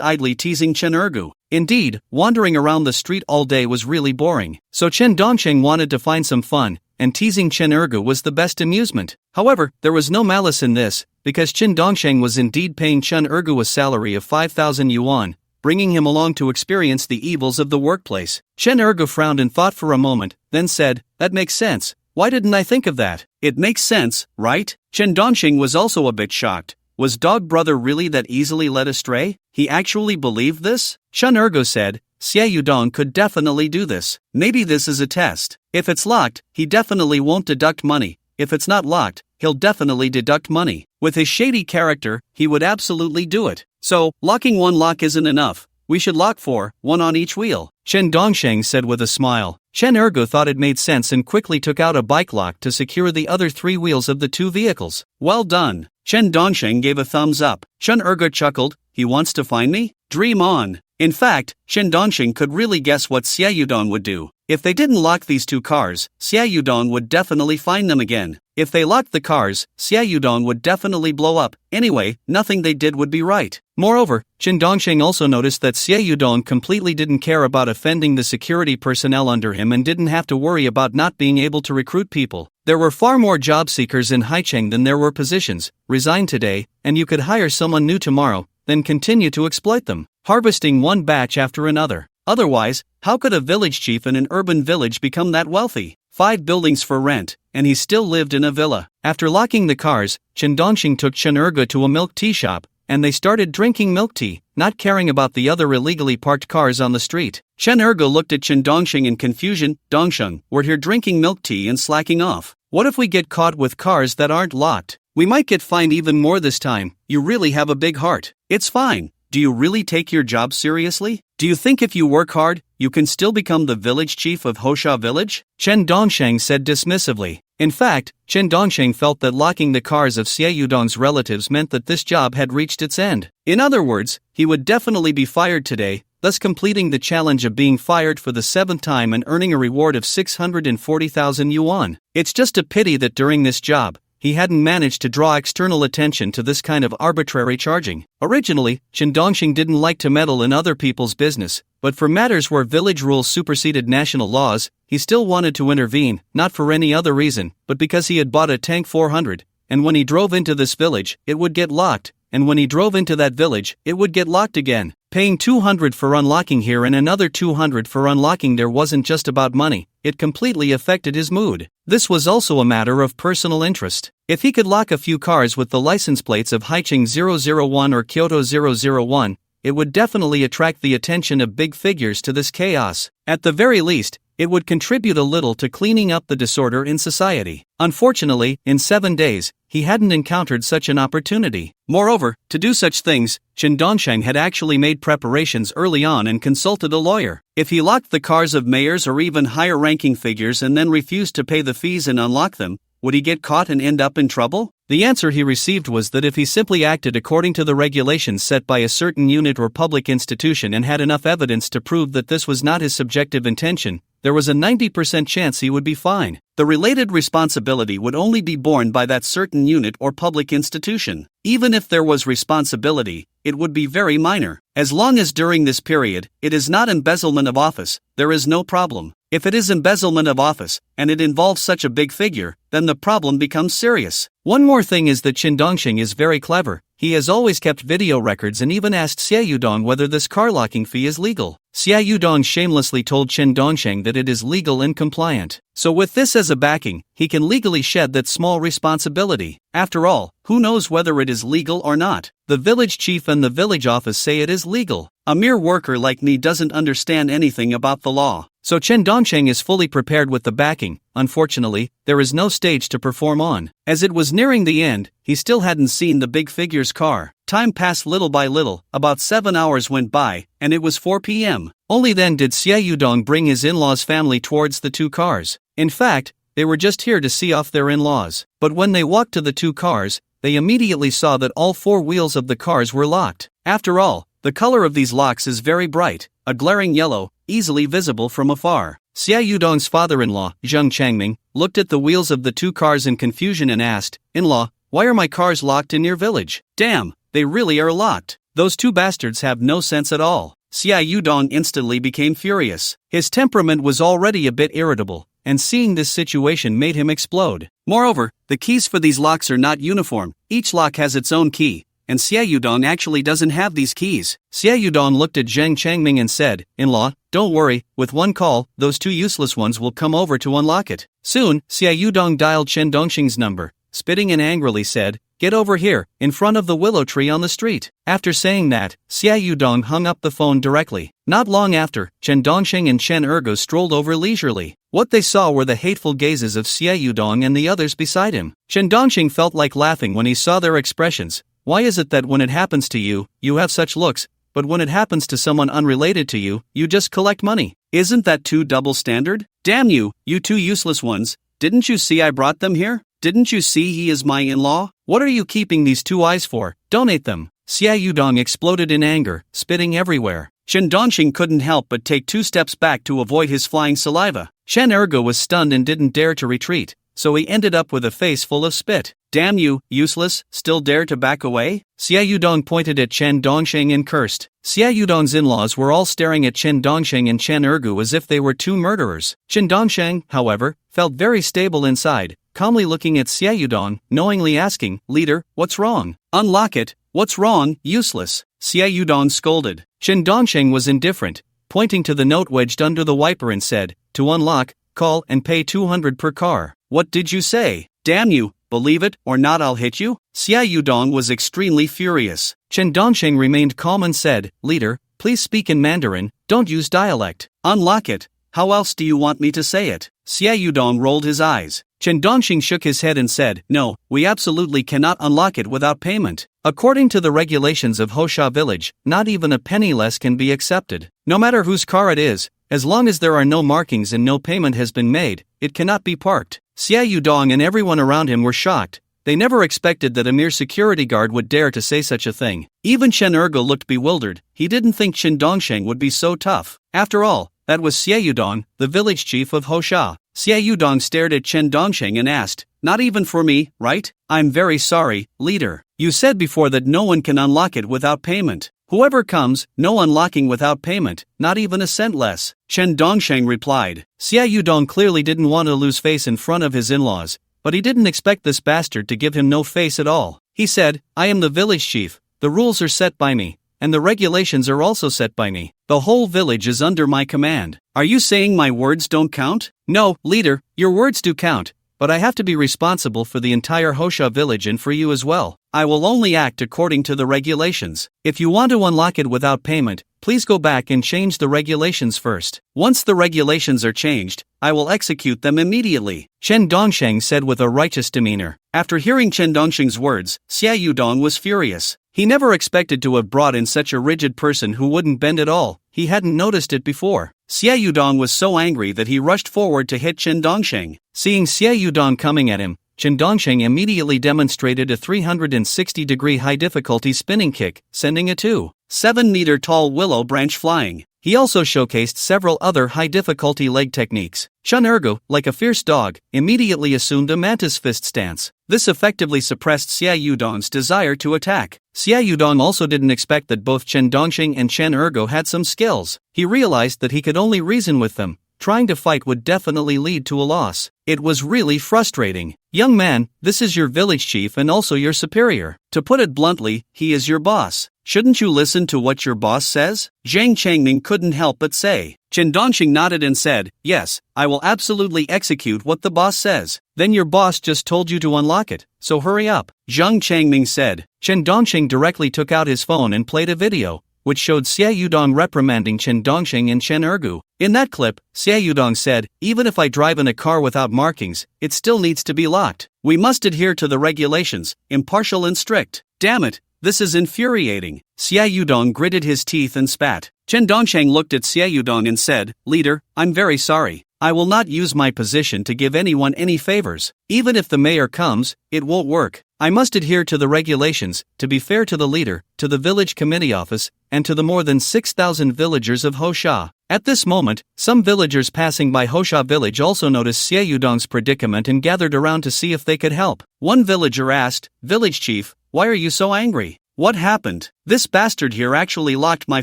idly teasing Chen Ergu. Indeed, wandering around the street all day was really boring. So Chen Dongxing wanted to find some fun, and teasing Chen Ergu was the best amusement. However, there was no malice in this, because Chen Dongxing was indeed paying Chen Ergu a salary of 5,000 yuan, bringing him along to experience the evils of the workplace. Chen Ergu frowned and thought for a moment, then said, "That makes sense. Why didn't I think of that? It makes sense, right?" Chen Dongxing was also a bit shocked. Was Dog Brother really that easily led astray? He actually believed this? Chen Ergu said, "Xia Yudong could definitely do this. Maybe this is a test. If it's locked, he definitely won't deduct money. If it's not locked, he'll definitely deduct money. With his shady character, he would absolutely do it. So, locking one lock isn't enough. We should lock four, one on each wheel," Chen Dongxing said with a smile. Chen Ergu thought it made sense and quickly took out a bike lock to secure the other three wheels of the two vehicles. "Well done." Chen Dongxing gave a thumbs up. Chen Ergu chuckled, "He wants to find me? Dream on." In fact, Chen Dongxing could really guess what Xia Yudong would do. If they didn't lock these two cars, Xia Yudong would definitely find them again. If they locked the cars, Xia Yudong would definitely blow up. Anyway, nothing they did would be right. Moreover, Chen Dongxing also noticed that Xia Yudong completely didn't care about offending the security personnel under him and didn't have to worry about not being able to recruit people. There were far more job seekers in Haicheng than there were positions. Resign today, and you could hire someone new tomorrow, then continue to exploit them, harvesting one batch after another. Otherwise, how could a village chief in an urban village become that wealthy? 5 buildings for rent, and he still lived in a villa. After locking the cars, Chen Dongxing took Chen Ergu to a milk tea shop, and they started drinking milk tea, not caring about the other illegally parked cars on the street. Chen Ergu looked at Chen Dongxing in confusion. "Dongxing, we're here drinking milk tea and slacking off. What if we get caught with cars that aren't locked? We might get fined even more this time. You really have a big heart." "It's fine. Do you really take your job seriously? Do you think if you work hard, you can still become the village chief of Hosha village? Chen Dongsheng said dismissively. In fact, Chen Dongsheng felt that locking the cars of Xie Yudong's relatives meant that this job had reached its end. In other words, he would definitely be fired today, thus completing the challenge of being fired for the 7th time and earning a reward of 640,000 yuan. It's just a pity that during this job, he hadn't managed to draw external attention to this kind of arbitrary charging. Originally, Chen Dongxing didn't like to meddle in other people's business, but for matters where village rules superseded national laws, he still wanted to intervene, not for any other reason, but because he had bought a Tank 400, and when he drove into this village, it would get locked, and when he drove into that village, it would get locked again. Paying 200 for unlocking here and another 200 for unlocking there wasn't just about money, it completely affected his mood. This was also a matter of personal interest. If he could lock a few cars with the license plates of Haicheng 001 or Kyoto 001, it would definitely attract the attention of big figures to this chaos. At the very least, it would contribute a little to cleaning up the disorder in society. Unfortunately, in 7 days, he hadn't encountered such an opportunity. Moreover, to do such things, Chen Dongsheng had actually made preparations early on and consulted a lawyer. If he locked the cars of mayors or even higher-ranking figures and then refused to pay the fees and unlock them, would he get caught and end up in trouble? The answer he received was that if he simply acted according to the regulations set by a certain unit or public institution and had enough evidence to prove that this was not his subjective intention, there was a 90% chance he would be fine. The related responsibility would only be borne by that certain unit or public institution. Even if there was responsibility, it would be very minor. As long as during this period, it is not embezzlement of office, there is no problem. If it is embezzlement of office, and it involves such a big figure, then the problem becomes serious. One more thing is that Chen Dongxing is very clever. He has always kept video records and even asked Xie Yudong whether this car locking fee is legal. Xie Yudong shamelessly told Chen Dongsheng that it is legal and compliant. So with this as a backing, he can legally shed that small responsibility. After all, who knows whether it is legal or not? The village chief and the village office say it is legal. A mere worker like me doesn't understand anything about the law. So Chen Dongsheng is fully prepared with the backing. Unfortunately, there is no stage to perform on. As it was nearing the end, he still hadn't seen the big figure's car. Time passed little by little, about 7 hours went by, and it was 4 p.m. Only then did Xie Yudong bring his in-laws' family towards the two cars. In fact, they were just here to see off their in-laws. But when they walked to the two cars, they immediately saw that all 4 wheels of the cars were locked. After all, the color of these locks is very bright, a glaring yellow, easily visible from afar. Xie Yudong's father-in-law, Zheng Changming, looked at the wheels of the two cars in confusion and asked, "In-law, why are my cars locked in your village?" "Damn, they really are locked. Those two bastards have no sense at all." Xie Yudong instantly became furious. His temperament was already a bit irritable, and seeing this situation made him explode. Moreover, the keys for these locks are not uniform. Each lock has its own key, and Xie Yudong actually doesn't have these keys. Xie Yudong looked at Zheng Changming and said, "In-law, don't worry, with one call, those two useless ones will come over to unlock it." Soon, Xie Yudong dialed Chen Dongxing's number, spitting and angrily said, "Get over here, in front of the willow tree on the street." After saying that, Xie Yudong hung up the phone directly. Not long after, Chen Dongxing and Chen Ergo strolled over leisurely. What they saw were the hateful gazes of Xie Yudong and the others beside him. Chen Dongxing felt like laughing when he saw their expressions. Why is it that when it happens to you, you have such looks, but when it happens to someone unrelated to you, you just collect money? Isn't that too double standard? Damn you, you two useless ones, didn't you see I brought them here? Didn't you see he is my in-law? What are you keeping these two eyes for? Donate them. Xie Yudong exploded in anger, spitting everywhere. Chen Dongxing couldn't help but take 2 steps back to avoid his flying saliva. Chen Ergo was stunned and didn't dare to retreat, so he ended up with a face full of spit. "Damn you, useless, still dare to back away?" Xie Yudong pointed at Chen Dongxing and cursed. Xie Yudong's in-laws were all staring at Chen Dongxing and Chen Ergu as if they were 2 murderers. Chen Dongxing, however, felt very stable inside, calmly looking at Xie Yudong, knowingly asking, "Leader, what's wrong? Unlock it, what's wrong, useless?" Xie Yudong scolded. Chen Dongxing was indifferent, pointing to the note wedged under the wiper and said, "To unlock, call and pay 200 per car." "What did you say? Damn you, believe it or not I'll hit you?" Xie Yudong was extremely furious. Chen Dongxing remained calm and said, "Leader, please speak in Mandarin, don't use dialect." "Unlock it, how else do you want me to say it?" Xie Yudong rolled his eyes. Chen Dongxing shook his head and said, "No, we absolutely cannot unlock it without payment." According to the regulations of Hosha village, not even a penny less can be accepted. No matter whose car it is, as long as there are no markings and no payment has been made, it cannot be parked. Xia Yudong and everyone around him were shocked. They never expected that a mere security guard would dare to say such a thing. Even Chen Ergo looked bewildered. He didn't think Chen Dongsheng would be so tough. After all, that was Xia Yudong, the village chief of Hosha. Xia Yudong stared at Chen Dongsheng and asked, "Not even for me, right? I'm very sorry, leader. You said before that no one can unlock it without payment. Whoever comes, no unlocking without payment, not even a cent less." Chen Dongsheng replied. Xia Yudong clearly didn't want to lose face in front of his in-laws, but he didn't expect this bastard to give him no face at all. He said, "I am the village chief, the rules are set by me, and the regulations are also set by me. The whole village is under my command. Are you saying my words don't count?" "No, leader, your words do count, but I have to be responsible for the entire Hosha village and for you as well. I will only act according to the regulations. If you want to unlock it without payment, please go back and change the regulations first. Once the regulations are changed, I will execute them immediately," Chen Dongsheng said with a righteous demeanor. After hearing Chen Dongsheng's words, Xia Yudong was furious. He never expected to have brought in such a rigid person who wouldn't bend at all. He hadn't noticed it before. Xia Yudong was so angry that he rushed forward to hit Chen Dongsheng. Seeing Xia Yudong coming at him, Chen Dongsheng immediately demonstrated a 360-degree high-difficulty spinning kick, sending a 2.7-meter tall willow branch flying. He also showcased several other high-difficulty leg techniques. Chen Ergo, like a fierce dog, immediately assumed a mantis fist stance. This effectively suppressed Xia Yudong's desire to attack. Xia Yudong also didn't expect that both Chen Dongsheng and Chen Ergo had some skills. He realized that he could only reason with them. Trying to fight would definitely lead to a loss. It was really frustrating. "Young man, this is your village chief and also your superior. To put it bluntly, he is your boss. Shouldn't you listen to what your boss says?" Zhang Changming couldn't help but say. Chen Dongsheng nodded and said, "Yes, I will absolutely execute what the boss says." "Then your boss just told you to unlock it, so hurry up," Zhang Changming said. Chen Dongsheng directly took out his phone and played a video, which showed Xia Yudong reprimanding Chen Dongsheng and Chen Ergu. In that clip, Xia Yudong said, "Even if I drive in a car without markings, it still needs to be locked. We must adhere to the regulations, impartial and strict. Damn it, this is infuriating." Xia Yudong gritted his teeth and spat. Chen Dongsheng looked at Xia Yudong and said, "Leader, I'm very sorry. I will not use my position to give anyone any favors. Even if the mayor comes, it won't work. I must adhere to the regulations, to be fair to the leader, to the village committee office, and to the more than 6,000 villagers of Hosha." At this moment, some villagers passing by Hosha village also noticed Xia Yudong's predicament and gathered around to see if they could help. One villager asked, "Village chief, why are you so angry? What happened? This bastard here actually locked my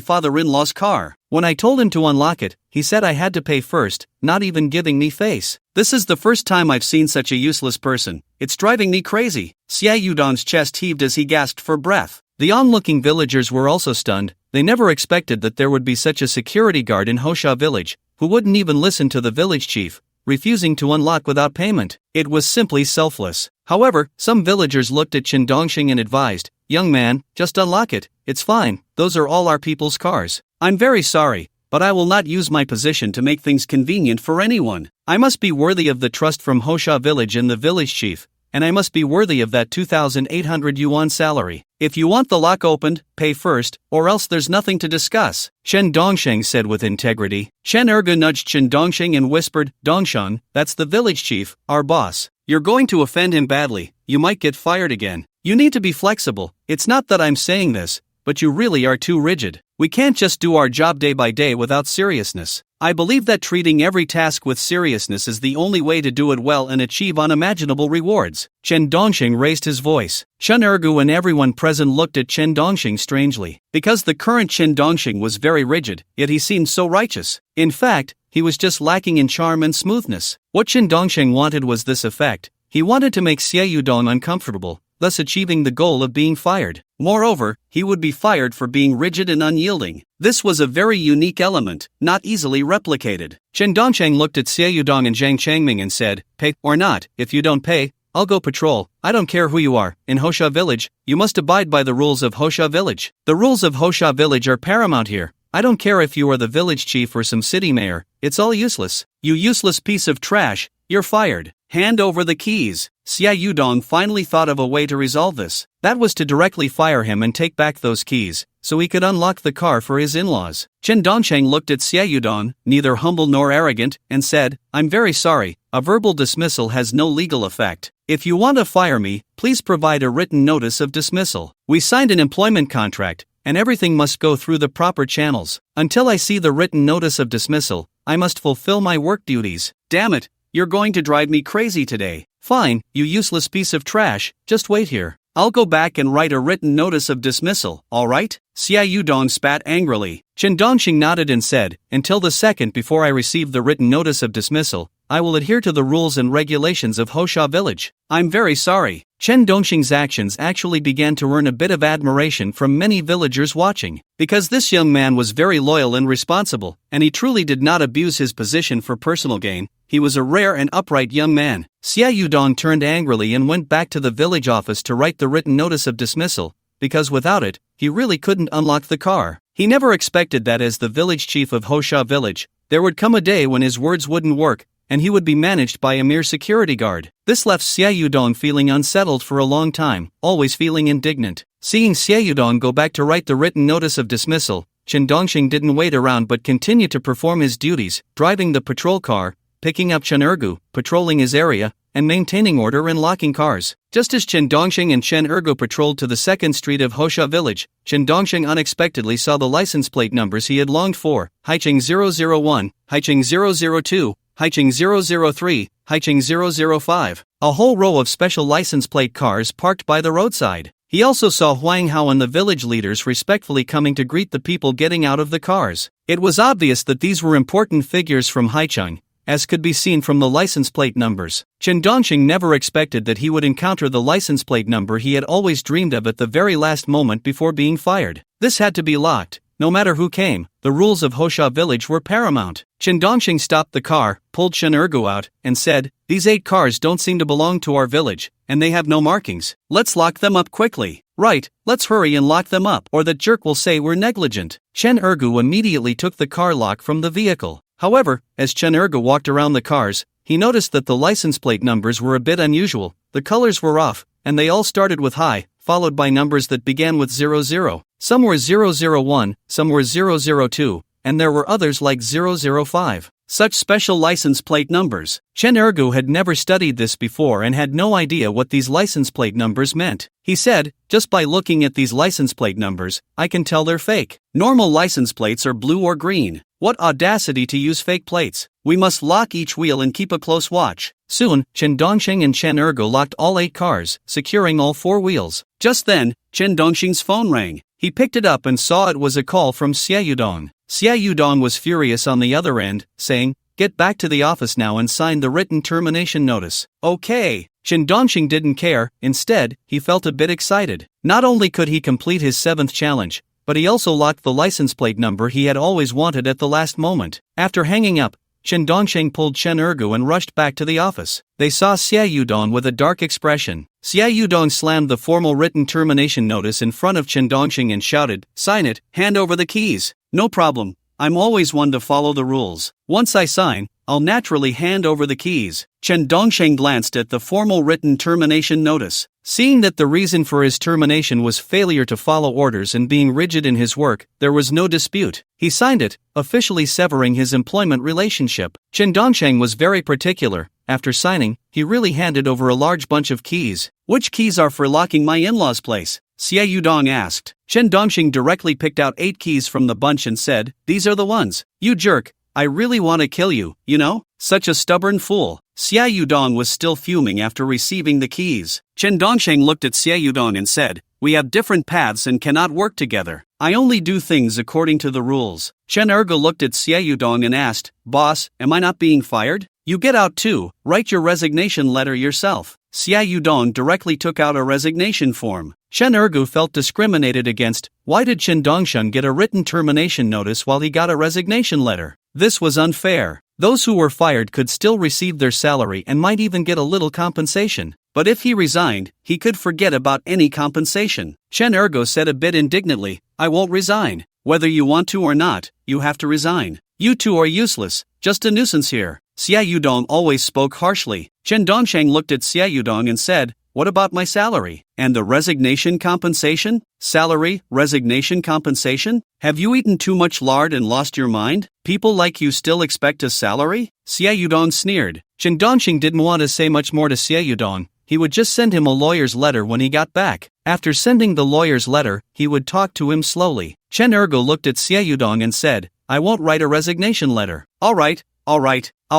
father-in-law's car. When I told him to unlock it, he said I had to pay first, not even giving me face. This is the first time I've seen such a useless person. It's driving me crazy." Xia Yudong's chest heaved as he gasped for breath. The onlooking villagers were also stunned. They never expected that there would be such a security guard in Hosha village, who wouldn't even listen to the village chief, refusing to unlock without payment. It was simply selfless. However, some villagers looked at Chen Dongsheng and advised, "Young man, just unlock it, it's fine, those are all our people's cars. I'm very sorry, but I will not use my position to make things convenient for anyone. I must be worthy of the trust from Hosha village and the village chief, and I must be worthy of that 2,800 yuan salary. If you want the lock opened, pay first, or else there's nothing to discuss," Chen Dongsheng said with integrity. Chen Erga nudged Chen Dongsheng and whispered, "Dongshan, that's the village chief, our boss. You're going to offend him badly, you might get fired again. You need to be flexible. It's not that I'm saying this, but you really are too rigid. We can't just do our job day by day without seriousness. I believe that treating every task with seriousness is the only way to do it well and achieve unimaginable rewards." Chen Dongsheng raised his voice. Chen Ergu and everyone present looked at Chen Dongsheng strangely. Because the current Chen Dongsheng was very rigid, yet he seemed so righteous. In fact, he was just lacking in charm and smoothness. What Chen Dongsheng wanted was this effect. He wanted to make Xia Yudong uncomfortable, thus achieving the goal of being fired. Moreover, he would be fired for being rigid and unyielding. This was a very unique element, not easily replicated. Chen Dongsheng looked at Xia Yudong and Zhang Changming and said, "Pay or not, if you don't pay, I'll go patrol. I don't care who you are. In Hosha village, you must abide by the rules of Hosha village. The rules of Hosha village are paramount here. I don't care if you are the village chief or some city mayor, it's all useless. You useless piece of trash, you're fired." hand over the keys. Xia Yudong finally thought of a way to resolve this. That was to directly fire him and take back those keys, so he could unlock the car for his in-laws. Chen Dongsheng looked at Xia Yudong, neither humble nor arrogant, and said, "I'm very sorry, a verbal dismissal has no legal effect. If you want to fire me, please provide a written notice of dismissal. We signed an employment contract, and everything must go through the proper channels. Until I see the written notice of dismissal, I must fulfill my work duties." "Damn it, you're going to drive me crazy today." "Fine, you useless piece of trash, just wait here. I'll go back and write a written notice of dismissal, alright?" Xia Yudong spat angrily. Chen Dongxing nodded and said, "Until the second before I receive the written notice of dismissal, I will adhere to the rules and regulations of Hosha village." "I'm very sorry." Chen Dongxing's actions actually began to earn a bit of admiration from many villagers watching, because this young man was very loyal and responsible, and he truly did not abuse his position for personal gain. He was a rare and upright young man. Xia Yudong turned angrily and went back to the village office to write the written notice of dismissal, because without it, he really couldn't unlock the car. He never expected that as the village chief of Hosha village, there would come a day when his words wouldn't work, and he would be managed by a mere security guard. This left Xia Yudong feeling unsettled for a long time, always feeling indignant. Seeing Xia Yudong go back to write the written notice of dismissal, Chen Dongxing didn't wait around but continued to perform his duties, driving the patrol car, picking up Chen Ergu, patrolling his area, and maintaining order and locking cars. Just as Chen Dongxing and Chen Ergu patrolled to the second street of Hosha village, Chen Dongxing unexpectedly saw the license plate numbers he had longed for: Haicheng 001, Haicheng 002, Haicheng 003, Haicheng 005. A whole row of special license plate cars parked by the roadside. He also saw Huang Hao and the village leaders respectfully coming to greet the people getting out of the cars. It was obvious that these were important figures from Haicheng, as could be seen from the license plate numbers. Chen Dongxing never expected that he would encounter the license plate number he had always dreamed of at the very last moment before being fired. This had to be locked. No matter who came, the rules of Hosha village were paramount. Chen Dongxing stopped the car, pulled Chen Ergu out, and said, "These 8 cars don't seem to belong to our village, and they have no markings. Let's lock them up quickly." "Right, let's hurry and lock them up, or that jerk will say we're negligent." Chen Ergu immediately took the car lock from the vehicle. However, as Chen Ergu walked around the cars, he noticed that the license plate numbers were a bit unusual. The colors were off, and they all started with high, followed by numbers that began with 00. Some were 001, some were 002, and there were others like 005. Such special license plate numbers. Chen Ergu had never studied this before and had no idea what these license plate numbers meant. He said, "Just by looking at these license plate numbers, I can tell they're fake. Normal license plates are blue or green. What audacity to use fake plates. We must lock each wheel and keep a close watch." Soon, Chen Dongxing and Chen Ergu locked all 8 cars, securing all 4 wheels. Just then, Chen Dongxing's phone rang. He picked it up and saw it was a call from Xia Yudong. Xia Yudong was furious on the other end, saying, "Get back to the office now and sign the written termination notice." "Okay." Chen Dongxing didn't care. Instead, he felt a bit excited. Not only could he complete his 7th challenge, but he also locked the license plate number he had always wanted at the last moment. After hanging up, Chen Dongxing pulled Chen Ergu and rushed back to the office. They saw Xia Yudong with a dark expression. Xia Yudong slammed the formal written termination notice in front of Chen Dongxing and shouted, "Sign it, hand over the keys." "No problem, I'm always one to follow the rules. Once I sign, I'll naturally hand over the keys." Chen Dongxing glanced at the formal written termination notice. Seeing that the reason for his termination was failure to follow orders and being rigid in his work, there was no dispute. He signed it, officially severing his employment relationship. Chen Dongxing was very particular. After signing, he really handed over a large bunch of keys. "Which keys are for locking my in-laws' place?" Xia Yudong asked. Chen Dongxing directly picked out 8 keys from the bunch and said, "These are the ones. You jerk, I really want to kill you, you know? Such a stubborn fool." Xia Yudong was still fuming after receiving the keys. Chen Dongxing looked at Xia Yudong and said, "We have different paths and cannot work together. I only do things according to the rules." Chen Ergu looked at Xia Yudong and asked, "Boss, am I not being fired? You get out too, write your resignation letter yourself." Xia Yudong directly took out a resignation form. Chen Ergu felt discriminated against. Why did Chen Dongxing get a written termination notice while he got a resignation letter? This was unfair. Those who were fired could still receive their salary and might even get a little compensation. But if he resigned, he could forget about any compensation. Chen Ergu said a bit indignantly, "I won't resign. Whether you want to or not, you have to resign." You two are useless, just a nuisance here. Xia Yudong always spoke harshly. Chen Dongsheng looked at Xia Yudong and said, what about my salary? And the resignation compensation? Salary, resignation compensation? Have you eaten too much lard and lost your mind? People like you still expect a salary? Xia Yudong sneered. Chen Dongsheng didn't want to say much more to Xia Yudong. He would just send him a lawyer's letter when he got back. After sending the lawyer's letter, he would talk to him slowly. Chen Ergo looked at Xia Yudong and said, I won't write a resignation letter. All right. I'll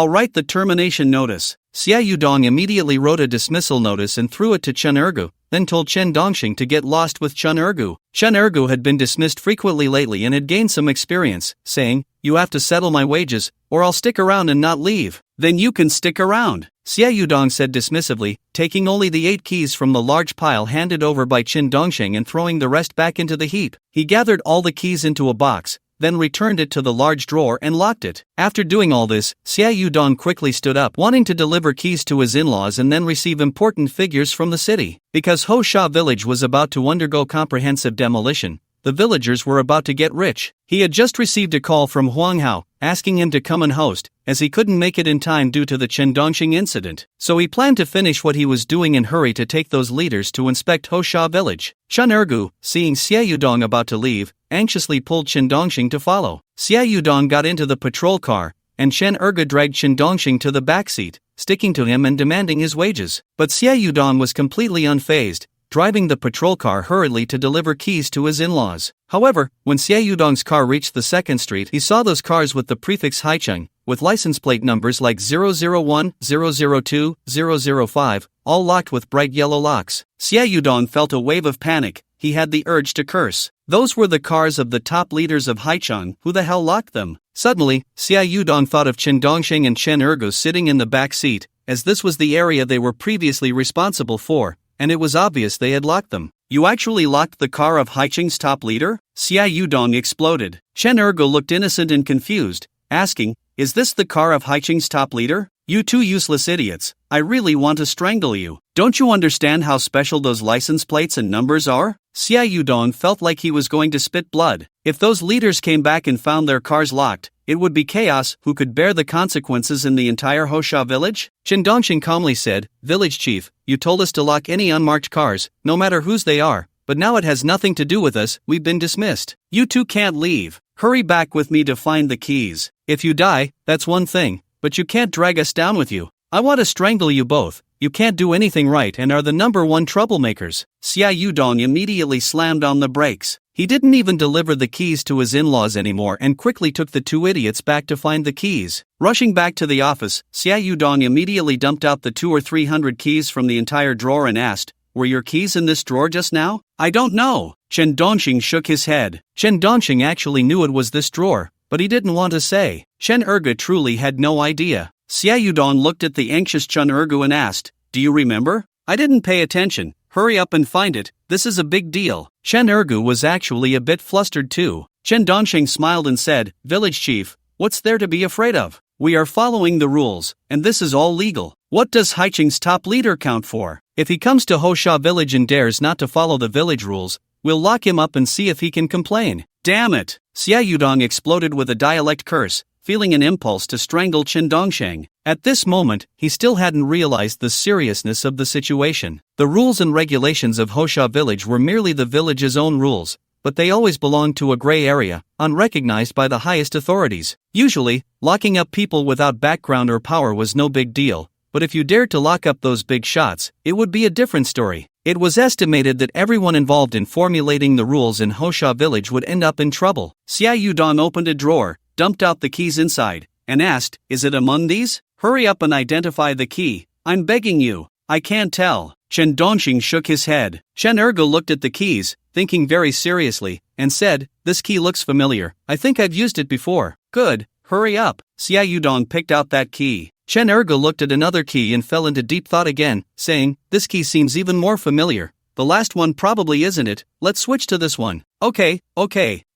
write the termination notice. Xia Yudong immediately wrote a dismissal notice and threw it to Chen Ergu, then told Chen Dongsheng to get lost with Chen Ergu. Chen Ergu had been dismissed frequently lately and had gained some experience, saying, you have to settle my wages, or I'll stick around and not leave. Then you can stick around, Xia Yudong said dismissively, taking only the 8 keys from the large pile handed over by Chen Dongsheng and throwing the rest back into the heap. He gathered all the keys into a box, then returned it to the large drawer and locked it. After doing all this, Xia Yudong quickly stood up, wanting to deliver keys to his in-laws and then receive important figures from the city. Because Ho Sha village was about to undergo comprehensive demolition, the villagers were about to get rich. He had just received a call from Huang Hao, asking him to come and host, as he couldn't make it in time due to the Chen Dongsheng incident. So he planned to finish what he was doing and hurry to take those leaders to inspect Ho Sha village. Chen Ergu, seeing Xia Yudong about to leave, anxiously pulled Chen Dongsheng to follow. Xia Yudong got into the patrol car, and Chen Ergu dragged Chen Dongsheng to the back seat, sticking to him and demanding his wages. But Xia Yudong was completely unfazed, driving the patrol car hurriedly to deliver keys to his in-laws. However, when Xia Yudong's car reached the second street, he saw those cars with the prefix Haicheng, with license plate numbers like 001, 002, 005, all locked with bright yellow locks. Xia Yudong felt a wave of panic. He had the urge to curse. Those were the cars of the top leaders of Haicheng. Who the hell locked them? Suddenly, Xia Yudong thought of Chen Dongsheng and Chen Ergu sitting in the back seat, as this was the area they were previously responsible for, and it was obvious they had locked them. You actually locked the car of Haicheng's top leader? Xia Yudong exploded. Chen Ergu looked innocent and confused, asking, is this the car of Haicheng's top leader? You two useless idiots, I really want to strangle you. Don't you understand how special those license plates and numbers are? Xia Yudong felt like he was going to spit blood. If those leaders came back and found their cars locked, it would be chaos. Who could bear the consequences in the entire Ho Sha village? Chen Dongsheng calmly said, Village chief, you told us to lock any unmarked cars, no matter whose they are, but now it has nothing to do with us, we've been dismissed. You two can't leave. Hurry back with me to find the keys. If you die, that's one thing, but you can't drag us down with you. I want to strangle you both. You can't do anything right and are the number one troublemakers. Xia Yudong immediately slammed on the brakes. He didn't even deliver the keys to his in-laws anymore and quickly took the two idiots back to find the keys. Rushing back to the office, Xia Yudong immediately dumped out the 200 or 300 keys from the entire drawer and asked, were your keys in this drawer just now? I don't know. Chen Dongsheng shook his head. Chen Dongsheng actually knew it was this drawer, but he didn't want to say. Chen Ergu truly had no idea. Xia Yudong looked at the anxious Chen Ergu and asked, do you remember? I didn't pay attention. Hurry up and find it, this is a big deal. Chen Ergu was actually a bit flustered too. Chen Dongsheng smiled and said, Village chief, what's there to be afraid of? We are following the rules, and this is all legal. What does Haicheng's top leader count for? If he comes to Ho Sha village and dares not to follow the village rules, we'll lock him up and see if he can complain. Damn it! Xia Yudong exploded with a dialect curse, feeling an impulse to strangle Chen Dongsheng. At this moment, he still hadn't realized the seriousness of the situation. The rules and regulations of Ho Sha village were merely the village's own rules, but they always belonged to a gray area, unrecognized by the highest authorities. Usually, locking up people without background or power was no big deal, but if you dared to lock up those big shots, it would be a different story. It was estimated that everyone involved in formulating the rules in Ho Sha village would end up in trouble. Xia Yudong opened a drawer, dumped out the keys inside, and asked, is it among these? Hurry up and identify the key, I'm begging you. I can't tell. Chen Dongsheng shook his head. Chen Ergu looked at the keys, thinking very seriously, and said, this key looks familiar, I think I've used it before. Good, hurry up. Xia Yudong picked out that key. Chen Ergu looked at another key and fell into deep thought again, saying, this key seems even more familiar. The last one probably isn't it, let's switch to this one. Okay,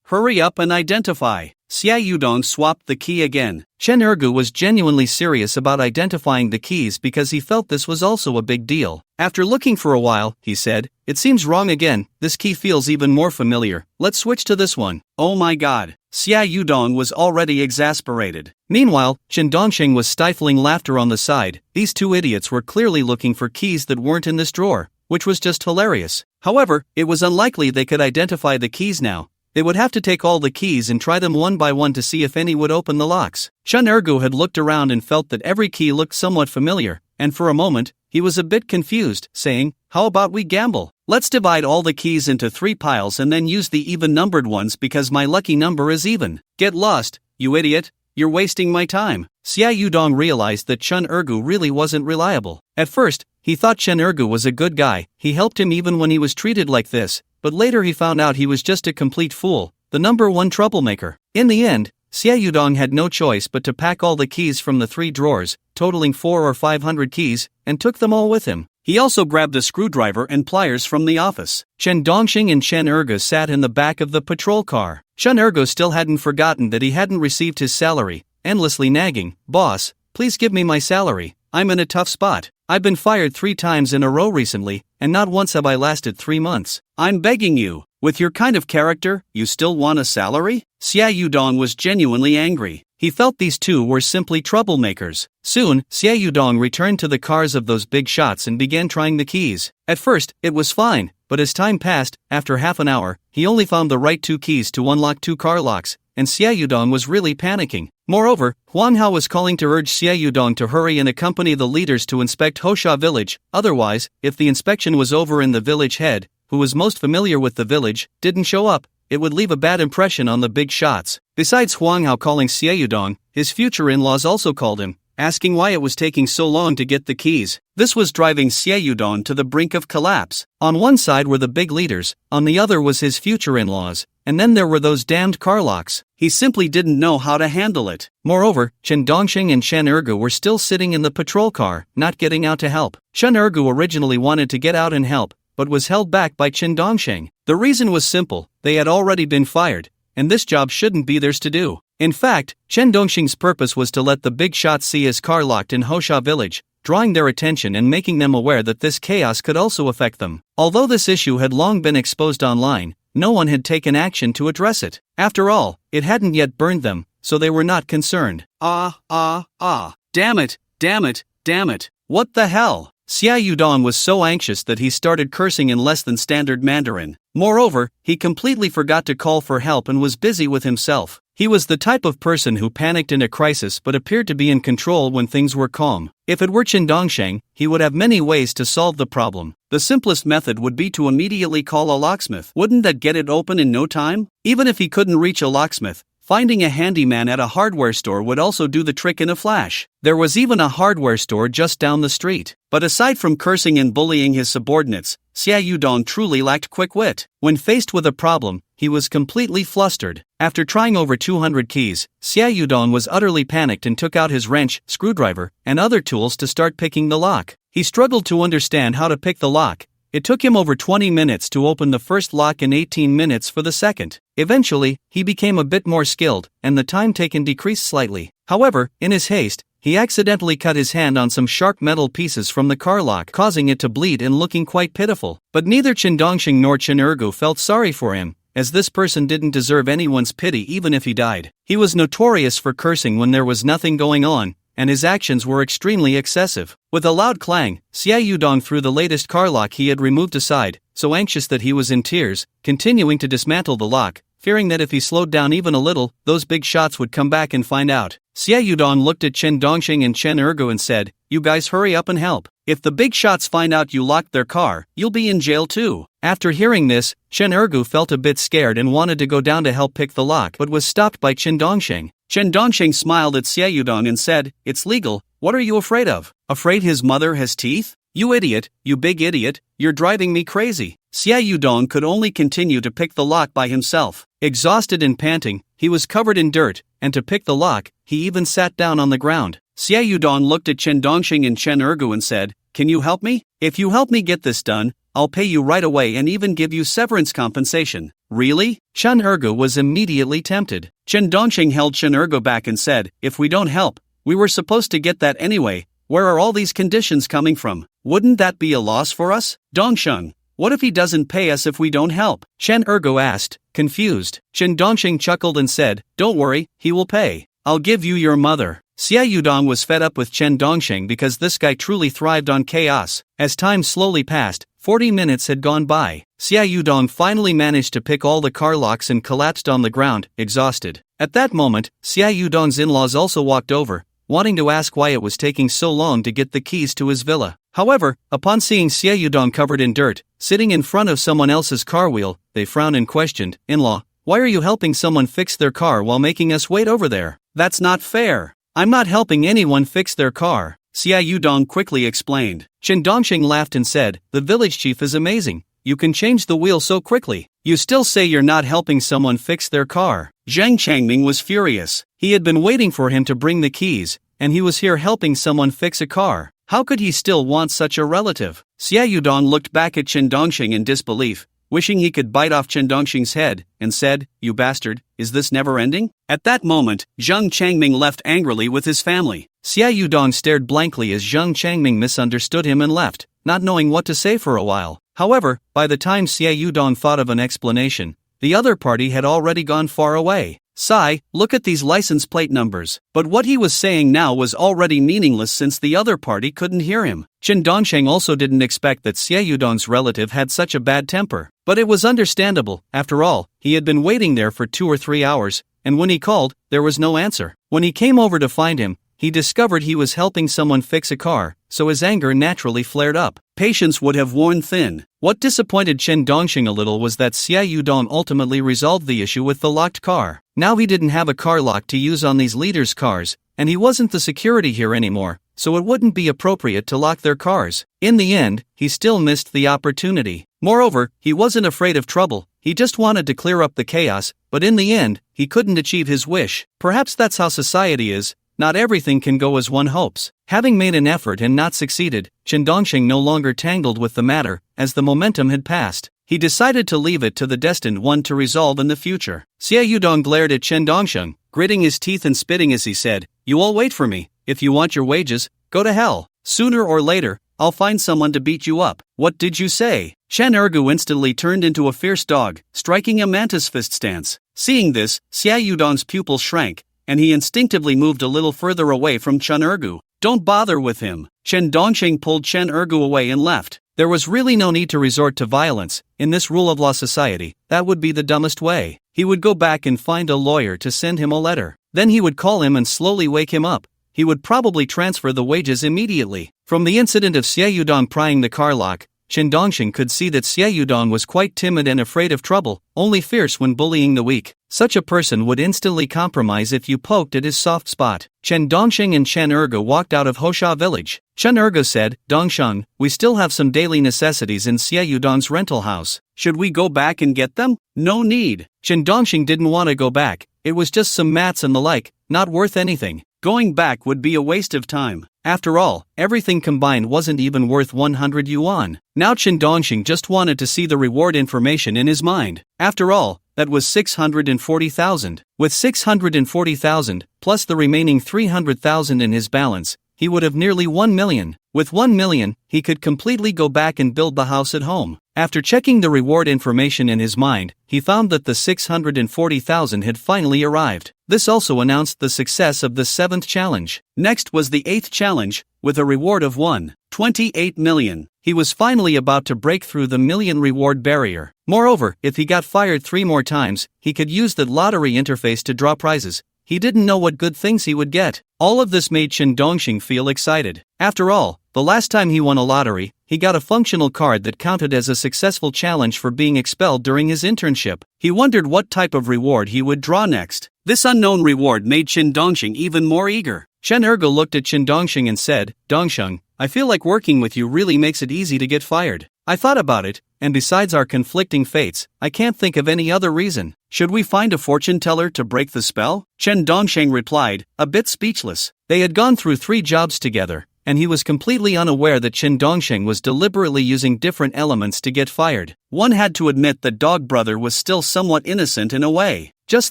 hurry up and identify. Xia Yudong swapped the key again. Chen Ergu was genuinely serious about identifying the keys because he felt this was also a big deal. After looking for a while, he said, it seems wrong again, this key feels even more familiar, let's switch to this one. Oh my god. Xia Yudong was already exasperated. Meanwhile, Chen Dongxing was stifling laughter on the side. These two idiots were clearly looking for keys that weren't in this drawer, which was just hilarious. However, it was unlikely they could identify the keys now. They would have to take all the keys and try them one by one to see if any would open the locks. Chen Ergu had looked around and felt that every key looked somewhat familiar, and for a moment, he was a bit confused, saying, "How about we gamble? Let's divide all the keys into 3 piles and then use the even-numbered ones because my lucky number is even." "Get lost, you idiot. You're wasting my time." Xia Yudong realized that Chen Ergu really wasn't reliable. At first, he thought Chen Ergu was a good guy. He helped him even when he was treated like this, but later he found out he was just a complete fool, the number one troublemaker. In the end, Xia Yudong had no choice but to pack all the keys from the 3 drawers, totaling 400 or 500 keys, and took them all with him. He also grabbed a screwdriver and pliers from the office. Chen Dongxing and Chen Ergu sat in the back of the patrol car. Chen Ergu still hadn't forgotten that he hadn't received his salary, endlessly nagging, "Boss, please give me my salary. I'm in a tough spot. I've been fired 3 times in a row recently, and not once have I lasted 3 months. I'm begging you. With your kind of character, you still want a salary?" Xia Yudong was genuinely angry. He felt these two were simply troublemakers. Soon, Xia Yudong returned to the cars of those big shots and began trying the keys. At first, it was fine, but as time passed, after half an hour, he only found the right 2 keys to unlock 2 car locks, and Xia Yudong was really panicking. Moreover, Huang Hao was calling to urge Xia Yudong to hurry and accompany the leaders to inspect Hosha village. Otherwise, if the inspection was over and the village head, who was most familiar with the village, didn't show up, it would leave a bad impression on the big shots. Besides Huang Hao calling Xia Yudong, his future in-laws also called him, asking why it was taking so long to get the keys. This was driving Xia Yudong to the brink of collapse. On one side were the big leaders, on the other was his future in-laws, and then there were those damned car locks. He simply didn't know how to handle it. Moreover, Chen Dongxing and Chen Ergu were still sitting in the patrol car, not getting out to help. Chen Ergu originally wanted to get out and help, but was held back by Chen Dongxing. The reason was simple: they had already been fired, and this job shouldn't be theirs to do. In fact, Chen Dongxing's purpose was to let the big shots see his car locked in Hosha village, drawing their attention and making them aware that this chaos could also affect them. Although this issue had long been exposed online, no one had taken action to address it. After all, it hadn't yet burned them, so they were not concerned. Damn it, damn it, damn it. What the hell? Xia Yudong was so anxious that he started cursing in less than standard Mandarin. Moreover, he completely forgot to call for help and was busy with himself. He was the type of person who panicked in a crisis but appeared to be in control when things were calm. If it were Chen Dongxing, he would have many ways to solve the problem. The simplest method would be to immediately call a locksmith. Wouldn't that get it open in no time? Even if he couldn't reach a locksmith, finding a handyman at a hardware store would also do the trick in a flash. There was even a hardware store just down the street. But aside from cursing and bullying his subordinates, Xia Yudong truly lacked quick wit. When faced with a problem, he was completely flustered. After trying over 200 keys, Xia Yudong was utterly panicked and took out his wrench, screwdriver, and other tools to start picking the lock. He struggled to understand how to pick the lock. It took him over 20 minutes to open the first lock and 18 minutes for the second. Eventually, he became a bit more skilled, and the time taken decreased slightly. However, in his haste, he accidentally cut his hand on some sharp metal pieces from the car lock, causing it to bleed and looking quite pitiful. But neither Chen Dongxing nor Chen Ergu felt sorry for him, as this person didn't deserve anyone's pity even if he died. He was notorious for cursing when there was nothing going on, and his actions were extremely excessive. With a loud clang, Xia Yudong threw the latest car lock he had removed aside, so anxious that he was in tears, continuing to dismantle the lock, fearing that if he slowed down even a little, those big shots would come back and find out. Xia Yudong looked at Chen Dongxing and Chen Ergu and said, "You guys hurry up and help. If the big shots find out you locked their car, you'll be in jail too." After hearing this, Chen Ergu felt a bit scared and wanted to go down to help pick the lock but was stopped by Chen Dongxing. Chen Dongxing smiled at Xia Yudong and said, "It's legal. What are you afraid of? Afraid his mother has teeth? You idiot, you big idiot, you're driving me crazy." Xia Yudong could only continue to pick the lock by himself. Exhausted and panting, he was covered in dirt, and to pick the lock, he even sat down on the ground. Xia Yudong looked at Chen Dongxing and Chen Ergu and said, "Can you help me? If you help me get this done, I'll pay you right away and even give you severance compensation." "Really?" Chen Ergu was immediately tempted. Chen Dongxing held Chen Ergu back and said, "If we don't help, we were supposed to get that anyway. Where are all these conditions coming from? Wouldn't that be a loss for us?" "Dongsheng, What if he doesn't pay us if we don't help? Chen Ergo asked, confused. Chen Dongxing chuckled and said, don't worry, he will pay. I'll give you your mother. Xia Yudong was fed up with Chen Dongxing because this guy truly thrived on chaos. As time slowly passed, 40 minutes had gone by. Xia Yudong finally managed to pick all the car locks and collapsed on the ground, exhausted. At that moment, Xia Yudong's in-laws also walked over, wanting to ask why it was taking so long to get the keys to his villa. However, upon seeing Xia Yudong covered in dirt, sitting in front of someone else's car wheel, they frowned and questioned, "In-law, why are you helping someone fix their car while making us wait over there? That's not fair. I'm not helping anyone fix their car," Xia Yudong quickly explained. Chen Dongxing laughed and said, "The village chief is amazing. You can change the wheel so quickly. You still say you're not helping someone fix their car." Zhang Changming was furious. He had been waiting for him to bring the keys, and he was here helping someone fix a car. How could he still want such a relative? Xia Yudong looked back at Chen Dongxing in disbelief, wishing he could bite off Chen Dongxing's head, and said, "You bastard, is this never ending?" At that moment, Zhang Changming left angrily with his family. Xia Yudong stared blankly as Zhang Changming misunderstood him and left, not knowing what to say for a while. However, by the time Xia Yudong thought of an explanation, the other party had already gone far away. "Sai, look at these license plate numbers." But what he was saying now was already meaningless since the other party couldn't hear him. Chen Dongsheng also didn't expect that Xia Yudong's relative had such a bad temper. But it was understandable. After all, he had been waiting there for 2 or 3 hours, and when he called, there was no answer. When he came over to find him, he discovered he was helping someone fix a car, so his anger naturally flared up. Patience would have worn thin. What disappointed Chen Dongxing a little was that Xia Yudong ultimately resolved the issue with the locked car. Now he didn't have a car lock to use on these leaders' cars, and he wasn't the security here anymore, so it wouldn't be appropriate to lock their cars. In the end, he still missed the opportunity. Moreover, he wasn't afraid of trouble, he just wanted to clear up the chaos, but in the end, he couldn't achieve his wish. Perhaps that's how society is. Not everything can go as one hopes. Having made an effort and not succeeded, Chen Dongxing no longer tangled with the matter, as the momentum had passed. He decided to leave it to the destined one to resolve in the future. Xia Yudong glared at Chen Dongsheng, gritting his teeth and spitting as he said, "You all wait for me. If you want your wages, go to hell. Sooner or later, I'll find someone to beat you up." "What did you say?" Chen Ergu instantly turned into a fierce dog, striking a mantis fist stance. Seeing this, Xia Yudong's pupils shrank, and he instinctively moved a little further away from Chen Ergu. "Don't bother with him." Chen Dongxing pulled Chen Ergu away and left. There was really no need to resort to violence. In this rule of law society, that would be the dumbest way. He would go back and find a lawyer to send him a letter. Then he would call him and slowly wake him up. He would probably transfer the wages immediately. From the incident of Xia Yudong prying the car lock, Chen Dongxing could see that Xia Yudong was quite timid and afraid of trouble, only fierce when bullying the weak. Such a person would instantly compromise if you poked at his soft spot. Chen Dongxing and Chen Ergo walked out of Hosha village. Chen Ergo said, "Dongsheng, we still have some daily necessities in Xia Yudong's rental house. Should we go back and get them?" "No need." Chen Dongxing didn't want to go back. It was just some mats and the like, not worth anything. Going back would be a waste of time. After all, everything combined wasn't even worth 100 yuan. Now Chen Dongxing just wanted to see the reward information in his mind. After all, that was 640,000. With 640,000, plus the remaining 300,000 in his balance, he would have nearly 1 million. With 1 million, he could completely go back and build the house at home. After checking the reward information in his mind, he found that the 640,000 had finally arrived. This also announced the success of the 7th challenge. Next was the 8th challenge, with a reward of 1.28 million. He was finally about to break through the million reward barrier. Moreover, if he got fired 3 more times, he could use the lottery interface to draw prizes. He didn't know what good things he would get. All of this made Chen Dongxing feel excited. After all, the last time he won a lottery, he got a functional card that counted as a successful challenge for being expelled during his internship. He wondered what type of reward he would draw next. This unknown reward made Chen Dongxing even more eager. Chen Ergo looked at Chen Dongxing and said, "Dongsheng, I feel like working with you really makes it easy to get fired. I thought about it, and besides our conflicting fates, I can't think of any other reason. Should we find a fortune teller to break the spell?" Chen Dongsheng replied, a bit speechless. They had gone through 3 jobs together, and he was completely unaware that Chen Dongsheng was deliberately using different elements to get fired. One had to admit that Dog Brother was still somewhat innocent in a way. Just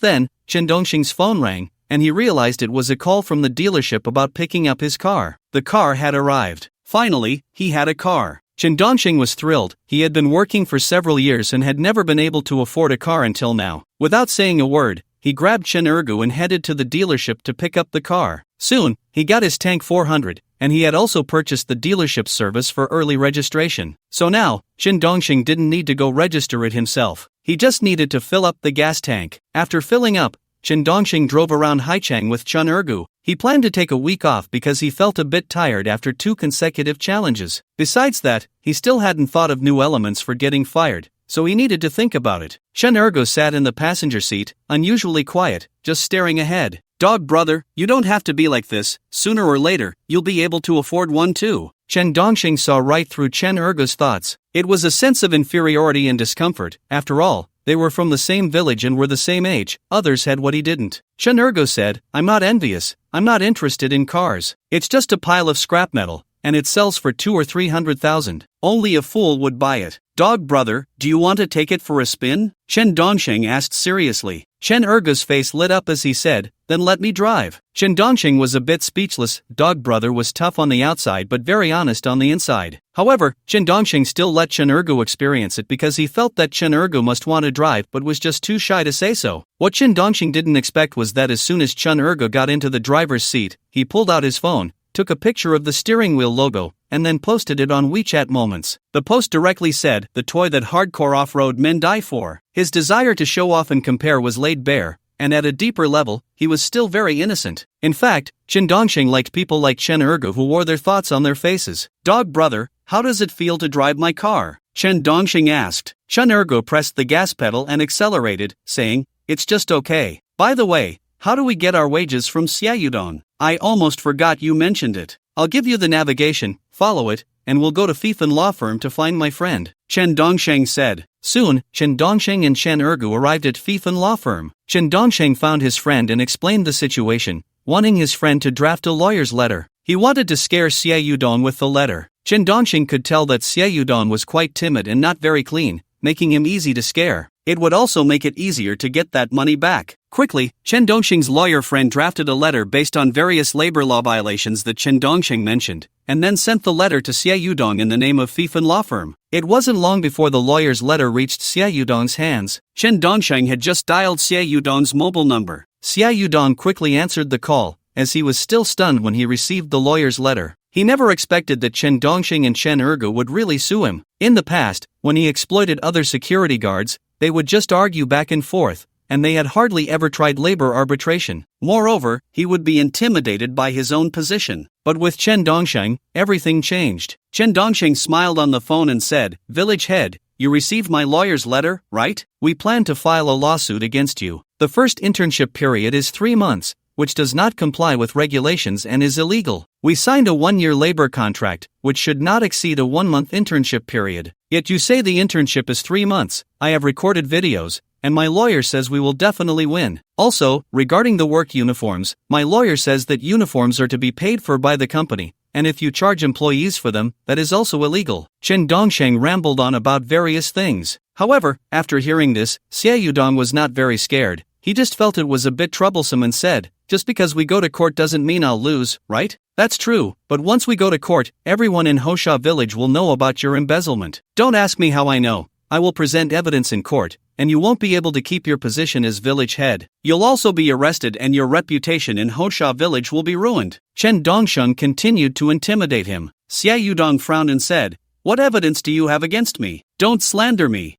then, Chen Dongxing's phone rang, and he realized it was a call from the dealership about picking up his car. The car had arrived. Finally, he had a car. Chen Dongxing was thrilled. He had been working for several years and had never been able to afford a car until now. Without saying a word, he grabbed Chen Ergu and headed to the dealership to pick up the car. Soon, he got his Tank 400, and he had also purchased the dealership service for early registration. So now, Chen Dongxing didn't need to go register it himself. He just needed to fill up the gas tank. After filling up, Chen Dongxing drove around Haichang with Chen Ergu. He planned to take a week off because he felt a bit tired after 2 consecutive challenges. Besides that, he still hadn't thought of new elements for getting fired, so he needed to think about it. Chen Ergu sat in the passenger seat, unusually quiet, just staring ahead. "Dog brother, you don't have to be like this. Sooner or later, you'll be able to afford one too." Chen Dongxing saw right through Chen Ergu's thoughts. It was a sense of inferiority and discomfort. After all, they were from the same village and were the same age. Others had what he didn't. Chen Ergu said, "I'm not envious. I'm not interested in cars. It's just a pile of scrap metal, and it sells for 200,000 or 300,000. Only a fool would buy it." "Dog brother, do you want to take it for a spin?" Chen Dongxing asked seriously. Chen Ergu's face lit up as he said, "Then let me drive." Chen Dongxing was a bit speechless. Dog brother was tough on the outside but very honest on the inside. However, Chen Dongxing still let Chen Ergu experience it because he felt that Chen Ergu must want to drive but was just too shy to say so. What Chen Dongxing didn't expect was that as soon as Chen Ergu got into the driver's seat, he pulled out his phone, took a picture of the steering wheel logo, and then posted it on WeChat Moments. The post directly said, "The toy that hardcore off-road men die for." His desire to show off and compare was laid bare, and at a deeper level, he was still very innocent. In fact, Chen Dongxing liked people like Chen Ergu who wore their thoughts on their faces. "Dog brother, how does it feel to drive my car?" Chen Dongxing asked. Chen Ergu pressed the gas pedal and accelerated, saying, "It's just okay. By the way, how do we get our wages from Xiaoyudong? I almost forgot you mentioned it. I'll give you the navigation, follow it, and we'll go to Fifan Law Firm to find my friend," Chen Dongxing said. Soon, Chen Dongxing and Chen Ergu arrived at Fifan Law Firm. Chen Dongxing found his friend and explained the situation, wanting his friend to draft a lawyer's letter. He wanted to scare Xiaoyudong with the letter. Chen Dongxing could tell that Xiaoyudong was quite timid and not very clean, making him easy to scare. It would also make it easier to get that money back. Quickly, Chen Dongxing's lawyer friend drafted a letter based on various labor law violations that Chen Dongxing mentioned, and then sent the letter to Xiaoyudong in the name of Fifan Law Firm. It wasn't long before the lawyer's letter reached Xiaoyudong's hands. Chen Dongxing had just dialed Xiaoyudong's mobile number. Xiaoyudong quickly answered the call, as he was still stunned when he received the lawyer's letter. He never expected that Chen Dongxing and Chen Ergu would really sue him. In the past, when he exploited other security guards, they would just argue back and forth, and they had hardly ever tried labor arbitration. Moreover, he would be intimidated by his own position. But with Chen Dongxing, everything changed. Chen Dongxing smiled on the phone and said, "Village head, you received my lawyer's letter, right? We plan to file a lawsuit against you. The first internship period is 3 months, which does not comply with regulations and is illegal. We signed a 1-year labor contract, which should not exceed a 1-month internship period. Yet you say the internship is 3 months. I have recorded videos, and my lawyer says we will definitely win. Also, regarding the work uniforms, my lawyer says that uniforms are to be paid for by the company, and if you charge employees for them, that is also illegal." Chen Dongxing rambled on about various things. However, after hearing this, Xiaoyudong was not very scared. He just felt it was a bit troublesome and said, "Just because we go to court doesn't mean I'll lose, right?" "That's true, but once we go to court, everyone in Hosha village will know about your embezzlement. Don't ask me how I know. I will present evidence in court, and you won't be able to keep your position as village head. You'll also be arrested and your reputation in Hosha village will be ruined." Chen Dongxing continued to intimidate him. Xiaoyudong frowned and said, "What evidence do you have against me? Don't slander me."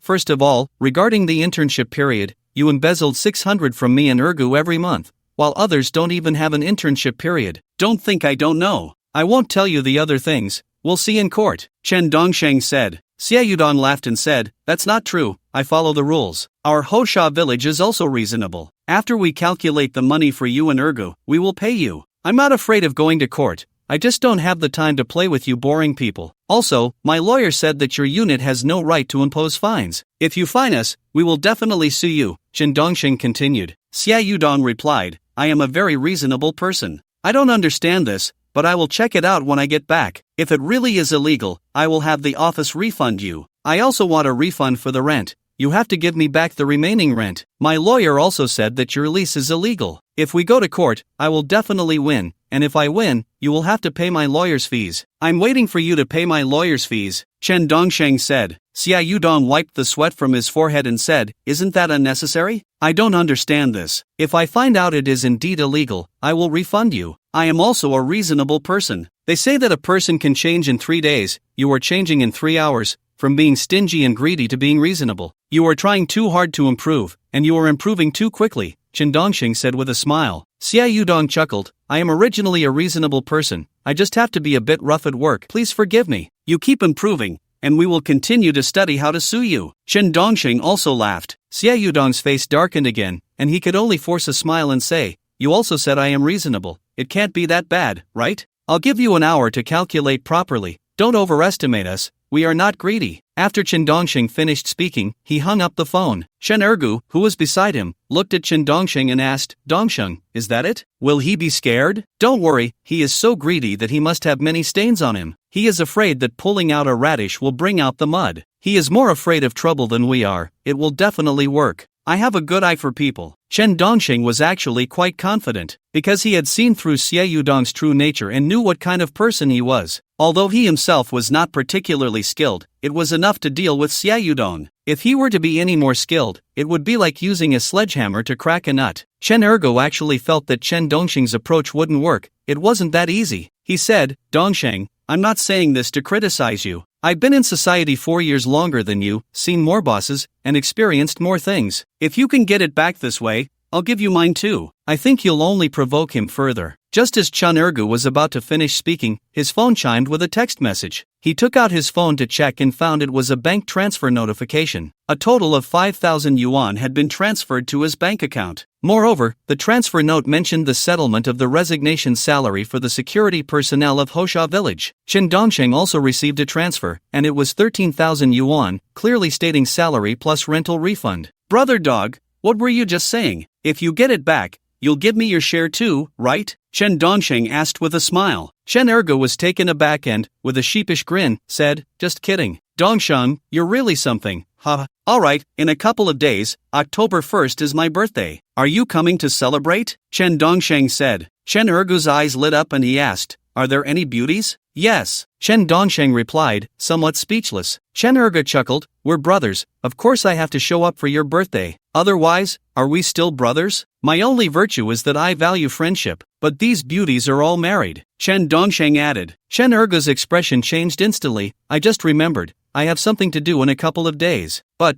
First of all, regarding the internship period, you embezzled 600 from me and Ergu every month, while others don't even have an internship period. Don't think I don't know. I won't tell you the other things. We'll see in court," Chen Dongxing said. Xiaoyudong laughed and said, "That's not true, I follow the rules. Our Hosha village is also reasonable. After we calculate the money for you and Ergu, we will pay you. I'm not afraid of going to court. I just don't have the time to play with you boring people. Also, my lawyer said that your unit has no right to impose fines. If you fine us, we will definitely sue you," Chen Dongxing continued. Xiaoyudong replied, "I am a very reasonable person. I don't understand this, but I will check it out when I get back. If it really is illegal, I will have the office refund you. I also want a refund for the rent. You have to give me back the remaining rent. My lawyer also said that your lease is illegal. If we go to court, I will definitely win, and if I win, you will have to pay my lawyer's fees. I'm waiting for you to pay my lawyer's fees, Chen Dongsheng said. Xia Yudong wiped the sweat from his forehead and said, isn't that unnecessary? I don't understand this. If I find out it is indeed illegal, I will refund you. I am also a reasonable person. They say that a person can change in 3 days, you are changing in 3 hours, from being stingy and greedy to being reasonable. You are trying too hard to improve, and you are improving too quickly, Chen Dongxing said with a smile. Xia Yudong chuckled, I am originally a reasonable person, I just have to be a bit rough at work. Please forgive me. You keep improving, and we will continue to study how to sue you. Chen Dongxing also laughed. Xia Yudong's face darkened again, and he could only force a smile and say, you also said I am reasonable. It can't be that bad, right? I'll give you an hour to calculate properly. Don't overestimate us, we are not greedy. After Chen Dongxing finished speaking, he hung up the phone. Shen Ergu, who was beside him, looked at Chen Dongxing and asked, Dongsheng, is that it? Will he be scared? Don't worry, he is so greedy that he must have many stains on him. He is afraid that pulling out a radish will bring out the mud. He is more afraid of trouble than we are. It will definitely work. I have a good eye for people. Chen Dongxing was actually quite confident, because he had seen through Xie Yudong's true nature and knew what kind of person he was. Although he himself was not particularly skilled, it was enough to deal with Xie Yudong. If he were to be any more skilled, it would be like using a sledgehammer to crack a nut. Chen Ergo actually felt that Chen Dongxing's approach wouldn't work. It wasn't that easy. He said, Dongsheng, I'm not saying this to criticize you. I've been in society 4 years longer than you, seen more bosses, and experienced more things. If you can get it back this way, I'll give you mine too. I think you'll only provoke him further. Just as Chen Ergu was about to finish speaking, his phone chimed with a text message. He took out his phone to check and found it was a bank transfer notification. A total of 5,000 yuan had been transferred to his bank account. Moreover, the transfer note mentioned the settlement of the resignation salary for the security personnel of Hosha village. Chen Dongsheng also received a transfer, and it was 13,000 yuan, clearly stating salary plus rental refund. Brother dog, what were you just saying? If you get it back, you'll give me your share too, right? Chen Dongsheng asked with a smile. Chen Ergo was taken aback and, with a sheepish grin, said, just kidding. Dongsheng, you're really something. Ha. Alright, in a couple of days, October 1st is my birthday. Are you coming to celebrate? Chen Dongsheng said. Chen Ergo's eyes lit up and he asked, are there any beauties? Yes. Chen Dongsheng replied, somewhat speechless. Chen Ergo chuckled, we're brothers, of course I have to show up for your birthday. Otherwise, are we still brothers? My only virtue is that I value friendship, but these beauties are all married. Chen Dongsheng added. Chen Ergo's expression changed instantly. I just remembered, I have something to do in a couple of days. But,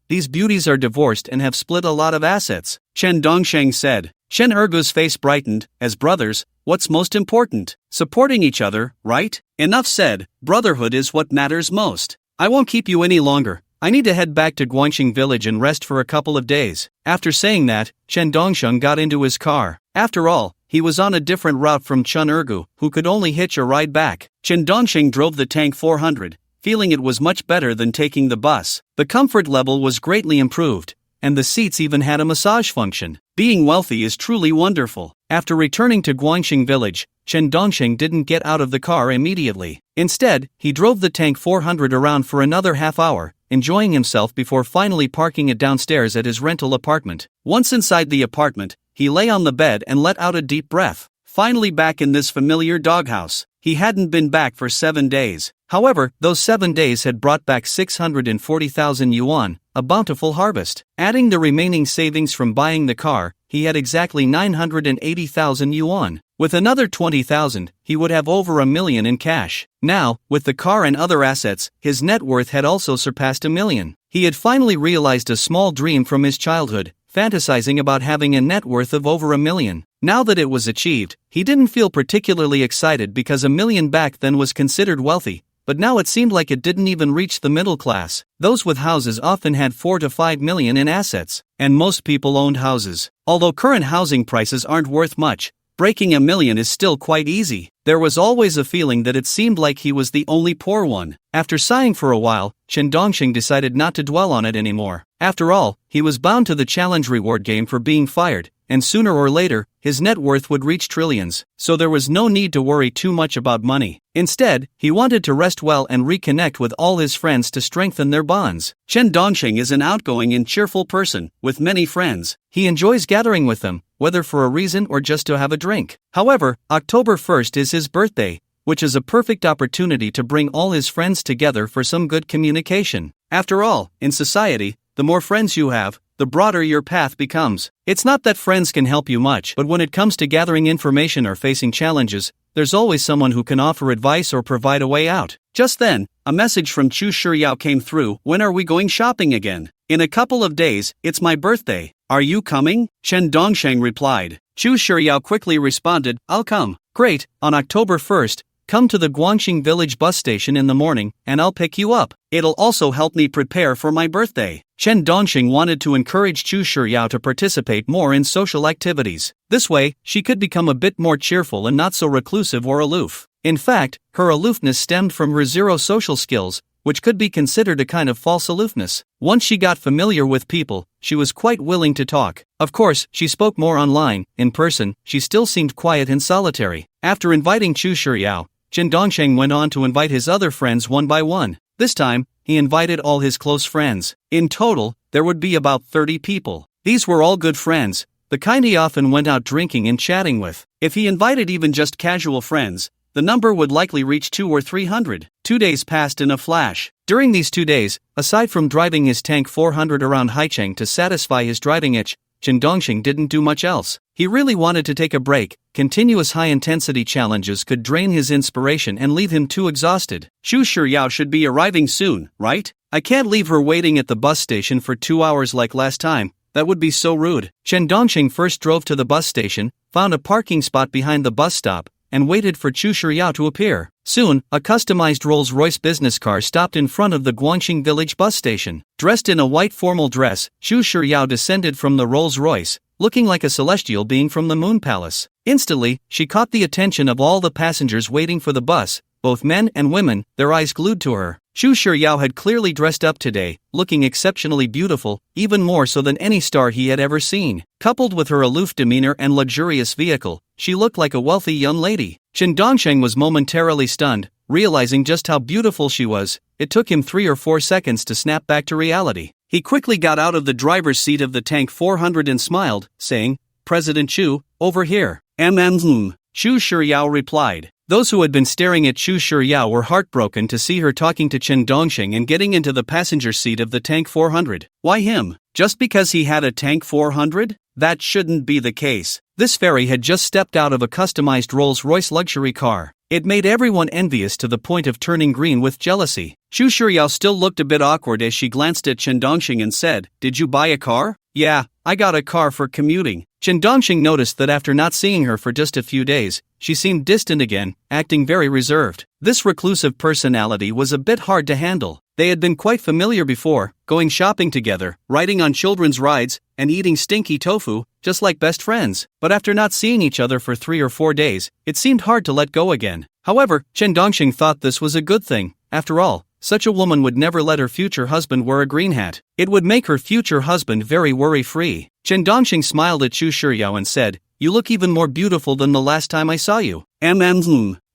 these beauties are divorced and have split a lot of assets, Chen Dongsheng said. Chen Ergo's face brightened. As brothers, what's most important? Supporting each other, right? Enough said, brotherhood is what matters most. I won't keep you any longer. I need to head back to Guanxing village and rest for a couple of days. After saying that, Chen Dongsheng got into his car. After all, he was on a different route from Chen Ergu, who could only hitch a ride back. Chen Dongsheng drove the Tank 400, feeling it was much better than taking the bus. The comfort level was greatly improved, and the seats even had a massage function. Being wealthy is truly wonderful. After returning to Guanxing village, Chen Dongsheng didn't get out of the car immediately. Instead, he drove the Tank 400 around for another half hour, enjoying himself before finally parking it downstairs at his rental apartment. Once inside the apartment, he lay on the bed and let out a deep breath. Finally back in this familiar doghouse. He hadn't been back for 7 days. However, those 7 days had brought back 640,000 yuan, a bountiful harvest. Adding the remaining savings from buying the car, he had exactly 980,000 yuan. With another 20,000, he would have over 1 million in cash. Now, with the car and other assets, his net worth had also surpassed 1 million. He had finally realized a small dream from his childhood, fantasizing about having a net worth of over 1 million. Now that it was achieved, he didn't feel particularly excited because 1 million back then was considered wealthy, but now it seemed like it didn't even reach the middle class. Those with houses often had 4 to 5 million in assets, and most people owned houses. Although current housing prices aren't worth much, breaking 1 million is still quite easy. There was always a feeling that it seemed like he was the only poor one. After sighing for a while, Chen Dongxing decided not to dwell on it anymore. After all, he was bound to the challenge reward game for being fired, and sooner or later, his net worth would reach trillions, so there was no need to worry too much about money. Instead, he wanted to rest well and reconnect with all his friends to strengthen their bonds. Chen Dongsheng is an outgoing and cheerful person, with many friends. He enjoys gathering with them, whether for a reason or just to have a drink. However, October 1st is his birthday, which is a perfect opportunity to bring all his friends together for some good communication. After all, in society, the more friends you have, the broader your path becomes. It's not that friends can help you much, but when it comes to gathering information or facing challenges, there's always someone who can offer advice or provide a way out. Just then, a message from Chu Shiyao came through. When are we going shopping again? In a couple of days, it's my birthday. Are you coming? Chen Dongsheng replied. Chu Shiyao quickly responded, I'll come. Great, on October 1st, come to the Guangxing village bus station in the morning, and I'll pick you up. It'll also help me prepare for my birthday. Chen Dongxing wanted to encourage Chu Shiyao to participate more in social activities. This way, she could become a bit more cheerful and not so reclusive or aloof. In fact, her aloofness stemmed from her zero social skills, which could be considered a kind of false aloofness. Once she got familiar with people, she was quite willing to talk. Of course, she spoke more online. In person, she still seemed quiet and solitary. After inviting Chu Shiyao, Chen Dongsheng went on to invite his other friends one by one. This time, he invited all his close friends. In total, there would be about 30 people. These were all good friends, the kind he often went out drinking and chatting with. If he invited even just casual friends, the number would likely reach 200 or 300. 2 days passed in a flash. During these 2 days, aside from driving his tank 400 around Haicheng to satisfy his driving itch, Chen Dongxing didn't do much else. He really wanted to take a break. Continuous high-intensity challenges could drain his inspiration and leave him too exhausted. Chu Shiyao should be arriving soon, right? I can't leave her waiting at the bus station for 2 hours like last time. That would be so rude. Chen Dongxing first drove to the bus station, found a parking spot behind the bus stop, and waited for Chu Shiyao to appear. Soon, a customized Rolls-Royce business car stopped in front of the Guangxing village bus station. Dressed in a white formal dress, Chu Shiyao descended from the Rolls-Royce, looking like a celestial being from the Moon Palace. Instantly, she caught the attention of all the passengers waiting for the bus, both men and women, their eyes glued to her. Chu Shiyao had clearly dressed up today, looking exceptionally beautiful, even more so than any star he had ever seen. Coupled with her aloof demeanor and luxurious vehicle, she looked like a wealthy young lady. Chen Dongsheng was momentarily stunned, realizing just how beautiful she was. It took him 3 or 4 seconds to snap back to reality. He quickly got out of the driver's seat of the Tank 400 and smiled, saying, President Chu, over here. Chu Shiyao replied. Those who had been staring at Chu Shiyao were heartbroken to see her talking to Chen Dongsheng and getting into the passenger seat of the Tank 400. Why him? Just because he had a Tank 400? That shouldn't be the case. This fairy had just stepped out of a customized Rolls-Royce luxury car. It made everyone envious to the point of turning green with jealousy. Chu Shiyao still looked a bit awkward as she glanced at Chen Dongxing and said, Did you buy a car? Yeah, I got a car for commuting. Chen Dongxing noticed that after not seeing her for just a few days, she seemed distant again, acting very reserved. This reclusive personality was a bit hard to handle. They had been quite familiar before, going shopping together, riding on children's rides, and eating stinky tofu, just like best friends. But after not seeing each other for 3 or 4 days, it seemed hard to let go again. However, Chen Dongxing thought this was a good thing. After all, such a woman would never let her future husband wear a green hat. It would make her future husband very worry-free. Chen Dongxing smiled at Chu Shiyao and said, You look even more beautiful than the last time I saw you.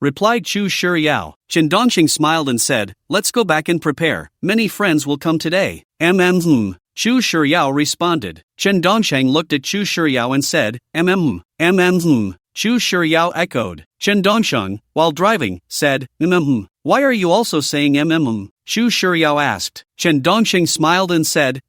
Replied Chu Shiyao. Chen Dongxing smiled and said, Let's go back and prepare. Many friends will come today. Chu Shiyao responded. Chen Dongxing looked at Chu Shiyao and said, Chu Shiyao echoed. Chen Dongsheng, while driving, said, Why are you also saying Chu Shiyao asked. Chen Dongxing smiled and said,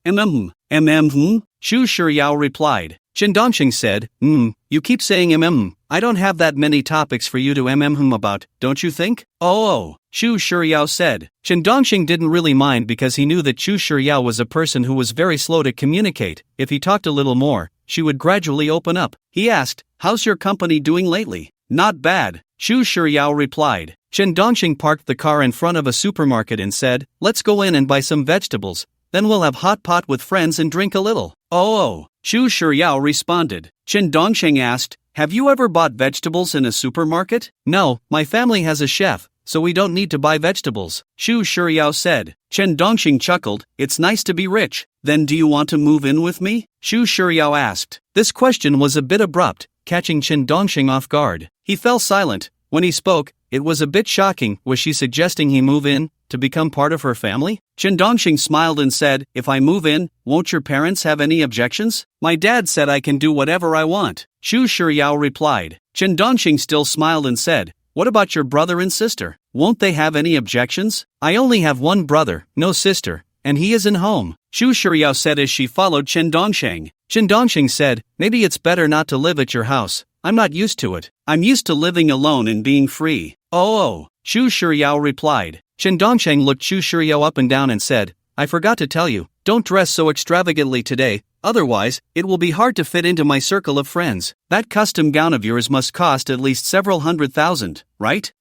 Chu Shiyao replied. Chen Dongxing said, You keep saying I don't have that many topics for you to about, don't you think? Oh, Chu Shiyao said. Chen Dongxing didn't really mind because he knew that Chu Shiyao was a person who was very slow to communicate. If he talked a little more, she would gradually open up. He asked, How's your company doing lately? Not bad, Chu Shiyao replied. Chen Dongxing parked the car in front of a supermarket and said, Let's go in and buy some vegetables, then we'll have hot pot with friends and drink a little. Oh, Chu Shiyao responded. Chen Dongxing asked, Have you ever bought vegetables in a supermarket? No, my family has a chef, so we don't need to buy vegetables, Xu Shiryao said. Chen Dongxing chuckled, it's nice to be rich. Then do you want to move in with me? Xu Shiryao asked. This question was a bit abrupt, catching Chen Dongxing off guard. He fell silent. When he spoke, it was a bit shocking. Was she suggesting he move in to become part of her family? Chen Dongxing smiled and said, if I move in, won't your parents have any objections? My dad said I can do whatever I want, Xu Shiryao replied. Chen Dongxing still smiled and said, what about your brother and sister? Won't they have any objections? I only have one brother, no sister, and he isn't home, Xu Shiryao said as she followed Chen Dongxing. Chen Dongxing said, maybe it's better not to live at your house. I'm not used to it. I'm used to living alone and being free. Oh, Xu Shiryao replied. Chen Dongxing looked Xu Shiryao up and down and said, I forgot to tell you, don't dress so extravagantly today, otherwise, it will be hard to fit into my circle of friends. That custom gown of yours must cost at least several $100,000, right?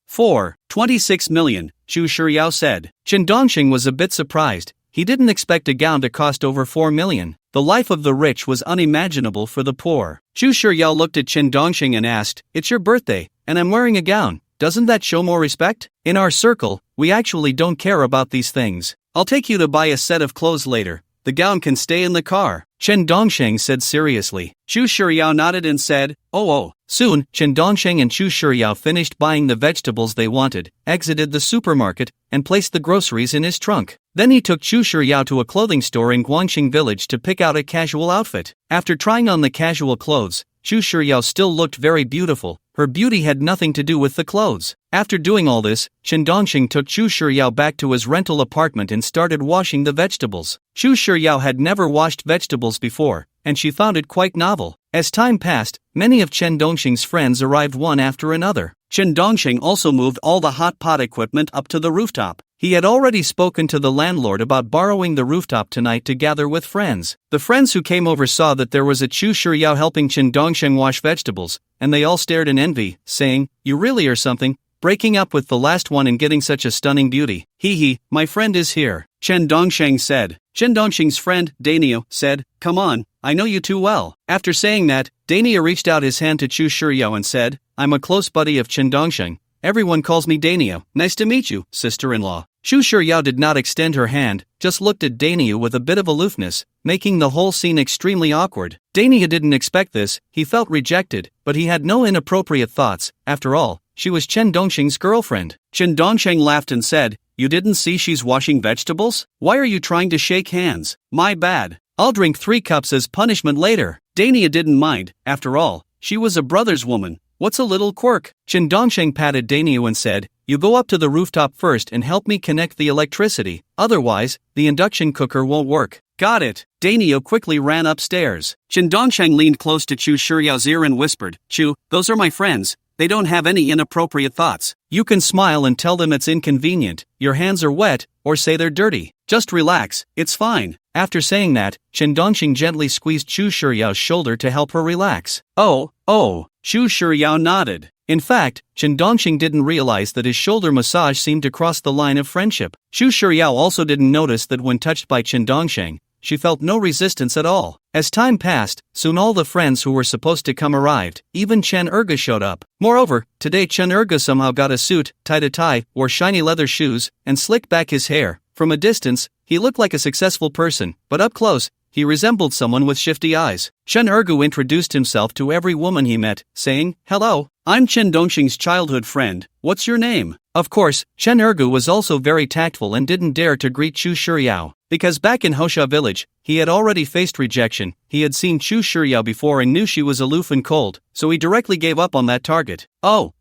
26 million, Xu Shiryao said. Chen Dongxing was a bit surprised. He didn't expect a gown to cost over 4 million. The life of the rich was unimaginable for the poor. Xu Shiryao looked at Chen Dongxing and asked, it's your birthday, and I'm wearing a gown. Doesn't that show more respect? In our circle, we actually don't care about these things. I'll take you to buy a set of clothes later. The gown can stay in the car, Chen Dongxing said seriously. Xu Shiryao nodded and said, oh. Soon, Chen Dongxing and Xu Shiryao finished buying the vegetables they wanted, exited the supermarket, and placed the groceries in his trunk. Then he took Xu Shiryao to a clothing store in Guangxing village to pick out a casual outfit. After trying on the casual clothes, Xu Shiryao still looked very beautiful. Her beauty had nothing to do with the clothes. After doing all this, Chen Dongxing took Xu Shiryao back to his rental apartment and started washing the vegetables. Xu Shiryao had never washed vegetables before, and she found it quite novel. As time passed, many of Chen Dongxing's friends arrived one after another. Chen Dongxing also moved all the hot pot equipment up to the rooftop. He had already spoken to the landlord about borrowing the rooftop tonight to gather with friends. The friends who came over saw that there was a Xu Shiryao helping Chen Dongxing wash vegetables, and they all stared in envy, saying, you really are something, breaking up with the last one and getting such a stunning beauty. Hee, my friend is here, Chen Dongxing said. Chen Dongxing's friend, Daniel, said, come on, I know you too well. After saying that, Daniel reached out his hand to Xu Shiryao and said, I'm a close buddy of Chen Dongxing. Everyone calls me Daniel. Nice to meet you, sister-in-law. Xu Shiryao did not extend her hand, just looked at Daniel with a bit of aloofness, making the whole scene extremely awkward. Daniel didn't expect this, he felt rejected, but he had no inappropriate thoughts. After all, she was Chen Dongxing's girlfriend. Chen Dongxing laughed and said, you didn't see she's washing vegetables? Why are you trying to shake hands? My bad. I'll drink 3 cups as punishment later. Dania didn't mind, after all, she was a brother's woman. What's a little quirk? Chen Dongxing patted Daniel and said, you go up to the rooftop first and help me connect the electricity, otherwise, the induction cooker won't work. Got it. Daniel quickly ran upstairs. Chen Dongxing leaned close to Xu Shiryao's ear and whispered, Xu, those are my friends. They don't have any inappropriate thoughts. You can smile and tell them it's inconvenient, your hands are wet, or say they're dirty. Just relax, it's fine. After saying that, Chen Dongxing gently squeezed Xu Shiryao's shoulder to help her relax. Oh, Xu Shiryao nodded. In fact, Chen Dongxing didn't realize that his shoulder massage seemed to cross the line of friendship. Xu Shiryao also didn't notice that when touched by Chen Dongxing, she felt no resistance at all. As time passed, soon all the friends who were supposed to come arrived, even Chen Erga showed up. Moreover, today Chen Erga somehow got a suit, tied a tie, wore shiny leather shoes, and slicked back his hair. From a distance, he looked like a successful person, but up close, he resembled someone with shifty eyes. Chen Ergu introduced himself to every woman he met, saying, hello, I'm Chen Dongxing's childhood friend, what's your name? Of course, Chen Ergu was also very tactful and didn't dare to greet Xu Shiryao. Because back in Hosha village, he had already faced rejection, he had seen Xu Shiryao before and knew she was aloof and cold, so he directly gave up on that target. Oh,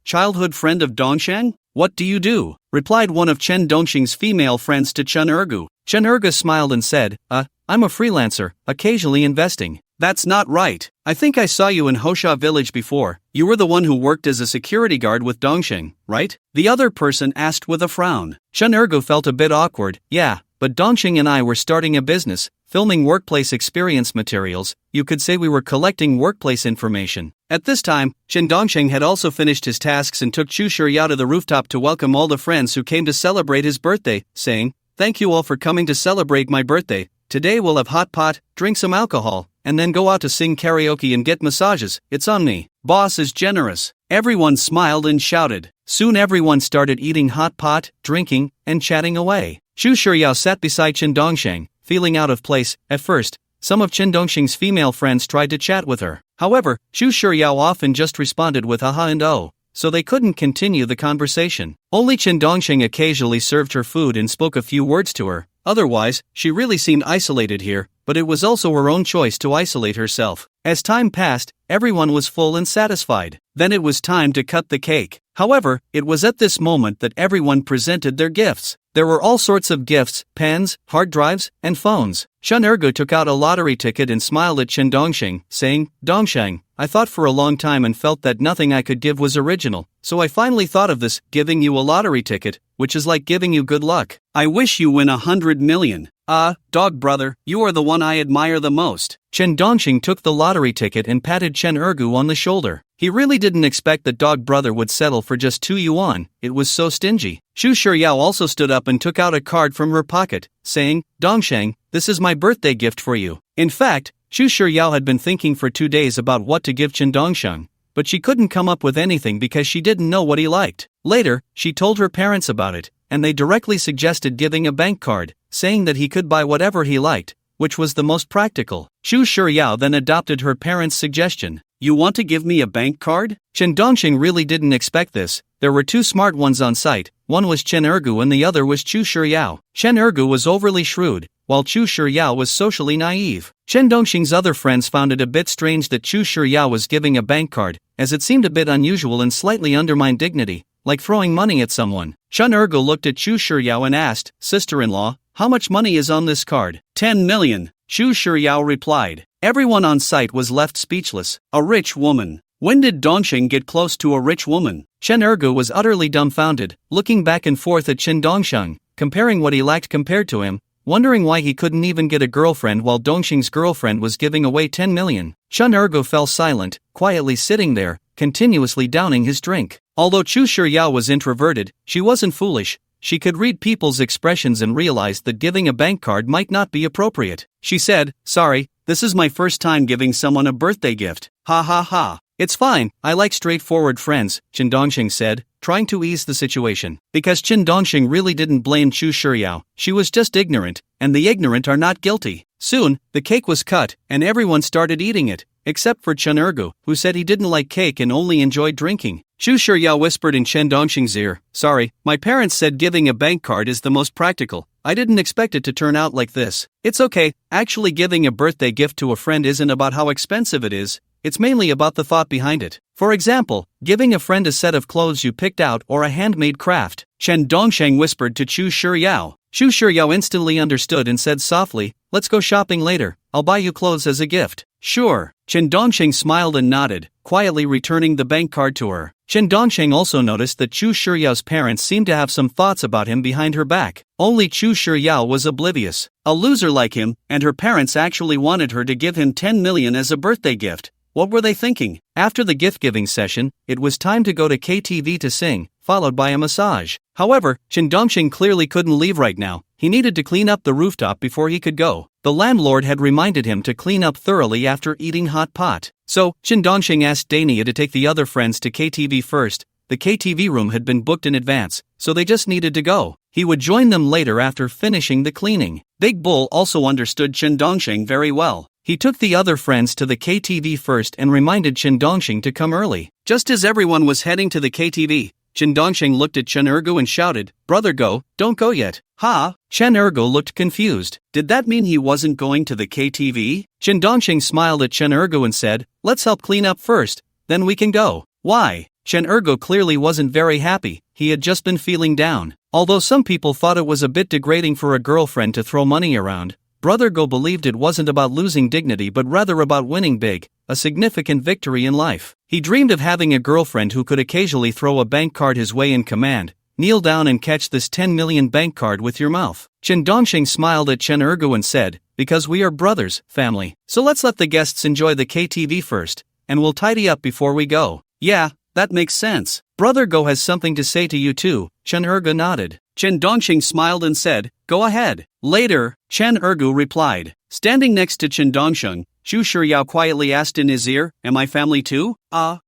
childhood friend of Dongsheng? What do you do? Replied one of Chen Dongxing's female friends to Chen Ergu. Chen Ergu smiled and said, I'm a freelancer, occasionally investing. That's not right. I think I saw you in Hosha village before. You were the one who worked as a security guard with Dongxing, right? The other person asked with a frown. Chen Ergu felt a bit awkward. Yeah, but Dongxing and I were starting a business, filming workplace experience materials. You could say we were collecting workplace information. At this time, Chen Dongxing had also finished his tasks and took Xu Shiryao to the rooftop to welcome all the friends who came to celebrate his birthday, saying, thank you all for coming to celebrate my birthday. Today we'll have hot pot, drink some alcohol, and then go out to sing karaoke and get massages. It's on me. Boss is generous. Everyone smiled and shouted. Soon everyone started eating hot pot, drinking, and chatting away. Chu Shiryao sat beside Chen Dongsheng, feeling out of place. At first, some of Chen Dongsheng's female friends tried to chat with her. However, Chu Shiryao often just responded with haha and oh, so they couldn't continue the conversation. Only Chen Dongsheng occasionally served her food and spoke a few words to her. Otherwise, she really seemed isolated here, but it was also her own choice to isolate herself. As time passed, everyone was full and satisfied. Then it was time to cut the cake. However, it was at this moment that everyone presented their gifts. There were all sorts of gifts, pens, hard drives, and phones. Chen Ergu took out a lottery ticket and smiled at Chen Dongsheng, saying, Dongsheng, I thought for a long time and felt that nothing I could give was original, so I finally thought of this, giving you a lottery ticket, which is like giving you good luck. I wish you win 100 million. Dog brother, you are the one I admire the most. Chen Dongsheng took the lottery ticket and patted Chen Ergu on the shoulder. He really didn't expect that dog brother would settle for just 2 yuan, it was so stingy. Chu Shiryao also stood up and took out a card from her pocket, saying, Dongsheng, this is my birthday gift for you. In fact, Chu Shiryao had been thinking for 2 days about what to give Chen Dongsheng, but she couldn't come up with anything because she didn't know what he liked. Later, she told her parents about it, and they directly suggested giving a bank card, saying that he could buy whatever he liked, which was the most practical. Chu Shiryao then adopted her parents' suggestion. You want to give me a bank card? Chen Dongsheng really didn't expect this. There were 2 smart ones on site, one was Chen Ergu and the other was Chu Shiryao. Chen Ergu was overly shrewd, while Chu Shiryao was socially naive. Chen Dongsheng's other friends found it a bit strange that Chu Shiryao was giving a bank card, as it seemed a bit unusual and slightly undermined dignity, like throwing money at someone. Chen Ergu looked at Chu Shiryao and asked, Sister-in-law, how much money is on this card? 10 million. Chu Shiryao replied. Everyone on site was left speechless. A rich woman. When did Dongsheng get close to a rich woman? Chen Ergu was utterly dumbfounded, looking back and forth at Chen Dongsheng, comparing what he lacked compared to him, wondering why he couldn't even get a girlfriend while Dongsheng's girlfriend was giving away 10 million. Chen Ergu fell silent, quietly sitting there, continuously downing his drink. Although Chu Shiryao was introverted, she wasn't foolish. She could read people's expressions and realized that giving a bank card might not be appropriate. She said, Sorry, this is my first time giving someone a birthday gift. Ha ha ha. It's fine, I like straightforward friends, Chen Dongsheng said, trying to ease the situation. Because Chen Dongsheng really didn't blame Chu Shiryao, she was just ignorant, and the ignorant are not guilty. Soon, the cake was cut, and everyone started eating it, except for Chen Ergu, who said he didn't like cake and only enjoyed drinking. Chu Shiryao whispered in Chen Dongsheng's ear, Sorry, my parents said giving a bank card is the most practical. I didn't expect it to turn out like this. It's okay, actually giving a birthday gift to a friend isn't about how expensive it is, it's mainly about the thought behind it. For example, giving a friend a set of clothes you picked out or a handmade craft. Chen Dongsheng whispered to Chu Shiryao. Chu Shiryao instantly understood and said softly, Let's go shopping later, I'll buy you clothes as a gift. Sure. Chen Dongsheng smiled and nodded, quietly returning the bank card to her. Chen Dongsheng also noticed that Chu Shiryao's parents seemed to have some thoughts about him behind her back. Only Chu Shiryao was oblivious. A loser like him, and her parents actually wanted her to give him 10 million as a birthday gift. What were they thinking? After the gift-giving session, it was time to go to KTV to sing, followed by a massage. However, Chen Dongsheng clearly couldn't leave right now. He needed to clean up the rooftop before he could go. The landlord had reminded him to clean up thoroughly after eating hot pot. So, Chen Dongsheng asked Dania to take the other friends to KTV first. The KTV room had been booked in advance, so they just needed to go. He would join them later after finishing the cleaning. Big Bull also understood Chen Dongsheng very well. He took the other friends to the KTV first and reminded Chen Dongsheng to come early. Just as everyone was heading to the KTV, Chen Dongsheng looked at Chen Ergu and shouted, Brother go, don't go yet. Ha! Chen Ergu looked confused. Did that mean he wasn't going to the KTV? Chen Dongsheng smiled at Chen Ergu and said, Let's help clean up first, then we can go. Why? Chen Ergu clearly wasn't very happy, he had just been feeling down. Although some people thought it was a bit degrading for a girlfriend to throw money around, Brother Go believed it wasn't about losing dignity but rather about winning big, a significant victory in life. He dreamed of having a girlfriend who could occasionally throw a bank card his way in command. Kneel down and catch this 10 million bank card with your mouth. Chen Dongsheng smiled at Chen Ergu and said, Because we are brothers, family. So let's let the guests enjoy the KTV first, and we'll tidy up before we go. Yeah, that makes sense. Brother Go has something to say to you too. Chen Ergu nodded. Chen Dongsheng smiled and said, Go ahead. Later, Chen Ergu replied. Standing next to Chen Dongsheng, Xu Shiyao quietly asked in his ear, am I family too?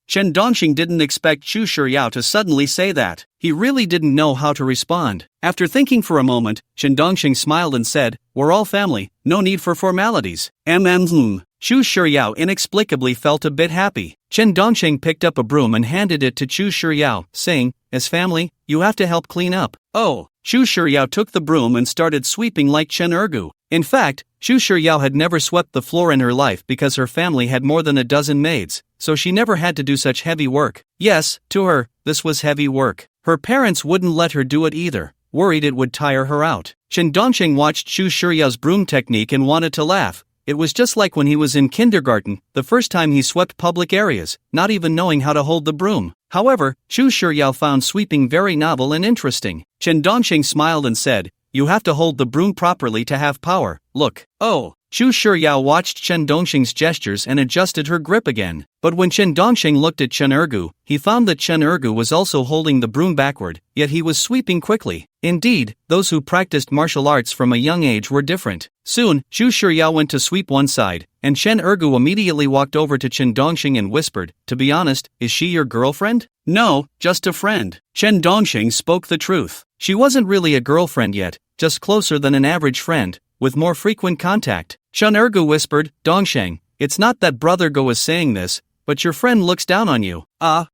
Chen Dongxing didn't expect Xu Shiyao to suddenly say that. He really didn't know how to respond. After thinking for a moment, Chen Dongxing smiled and said, we're all family, no need for formalities. Xu Shiyao inexplicably felt a bit happy. Chen Dongxing picked up a broom and handed it to Xu Shiyao, saying, as family, you have to help clean up. Oh. Xu Shiyao took the broom and started sweeping like Chen Ergu. In fact, Xu Shiyao had never swept the floor in her life because her family had more than a dozen maids, so she never had to do such heavy work. Yes, to her, this was heavy work. Her parents wouldn't let her do it either, worried it would tire her out. Chen Dongxing watched Xu Shiyao's broom technique and wanted to laugh. It was just like when he was in kindergarten, the first time he swept public areas, not even knowing how to hold the broom. However, Xu Shiyao found sweeping very novel and interesting. Chen Dongxing smiled and said, you have to hold the broom properly to have power, look. Oh. Xu Shiyao watched Chen Dongxing's gestures and adjusted her grip again. But when Chen Dongxing looked at Chen Ergu, he found that Chen Ergu was also holding the broom backward, yet he was sweeping quickly. Indeed, those who practiced martial arts from a young age were different. Soon, Xu Shiyao went to sweep one side, and Chen Ergu immediately walked over to Chen Dongxing and whispered, to be honest, is she your girlfriend? No, just a friend. Chen Dongxing spoke the truth. She wasn't really a girlfriend yet, just closer than an average friend, with more frequent contact. Chen Ergu whispered, Dongxing, it's not that Brother Go is saying this, but your friend looks down on you.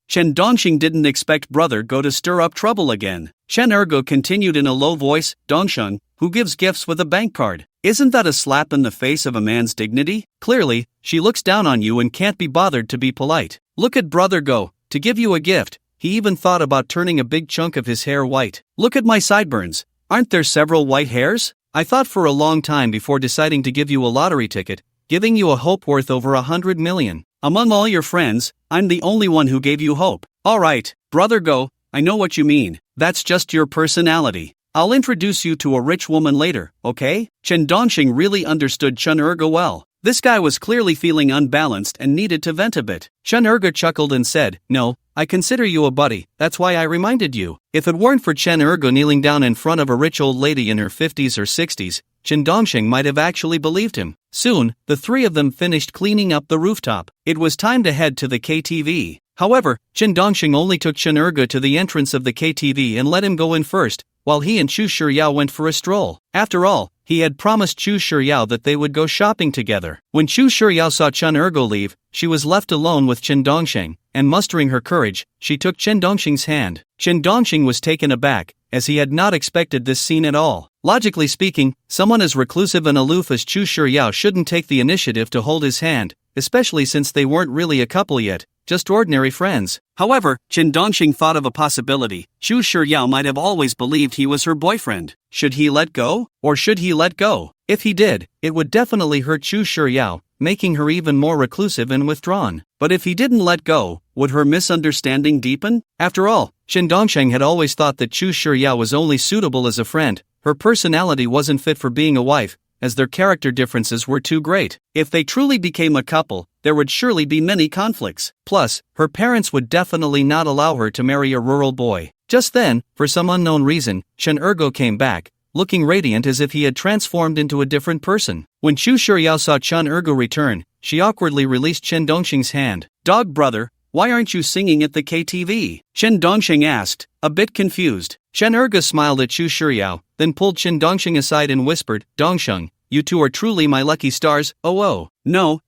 Chen Dongxing didn't expect Brother Go to stir up trouble again. Chen Ergu continued in a low voice, Dongsheng, who gives gifts with a bank card? Isn't that a slap in the face of a man's dignity? Clearly, she looks down on you and can't be bothered to be polite. Look at Brother Go, to give you a gift, he even thought about turning a big chunk of his hair white. Look at my sideburns, aren't there several white hairs? I thought for a long time before deciding to give you a lottery ticket, giving you a hope worth over 100 million. Among all your friends, I'm the only one who gave you hope. Alright, Brother Go, I know what you mean. That's just your personality. I'll introduce you to a rich woman later, okay? Chen Dongxing really understood Chen Ergu well. This guy was clearly feeling unbalanced and needed to vent a bit. Chen Ergu chuckled and said, no, I consider you a buddy, that's why I reminded you. If it weren't for Chen Ergu kneeling down in front of a rich old lady in her 50s or 60s, Chen Dongxing might have actually believed him. Soon, the three of them finished cleaning up the rooftop. It was time to head to the KTV. However, Chen Dongxing only took Chen Ergu to the entrance of the KTV and let him go in first, while he and Xu Shiyao went for a stroll. After all, he had promised Xu Shiyao that they would go shopping together. When Xu Shiyao saw Chen Ergu leave, she was left alone with Chen Dongxing, and mustering her courage, she took Chen Dongxing's hand. Chen Dongxing was taken aback, as he had not expected this scene at all. Logically speaking, someone as reclusive and aloof as Xu Shiyao shouldn't take the initiative to hold his hand, especially since they weren't really a couple yet, just ordinary friends. However, Chen Dongxing thought of a possibility. Xu Shiyao might have always believed he was her boyfriend. Should he let go? Or should he let go? If he did, it would definitely hurt Xu Shiyao, making her even more reclusive and withdrawn. But if he didn't let go, would her misunderstanding deepen? After all, Chen Dongxing had always thought that Xu Shiyao was only suitable as a friend. Her personality wasn't fit for being a wife, as their character differences were too great. If they truly became a couple, there would surely be many conflicts. Plus, her parents would definitely not allow her to marry a rural boy. Just then, for some unknown reason, Chen Ergu came back, looking radiant as if he had transformed into a different person. When Xu Shiyao saw Chen Ergu return, she awkwardly released Chen Dongxing's hand. Dog brother, why aren't you singing at the KTV? Chen Dongxing asked, a bit confused. Chen Ergu smiled at Xu Shiyao, then pulled Chen Dongxing aside and whispered, Dongsheng, you two are truly my lucky stars. Oh. No.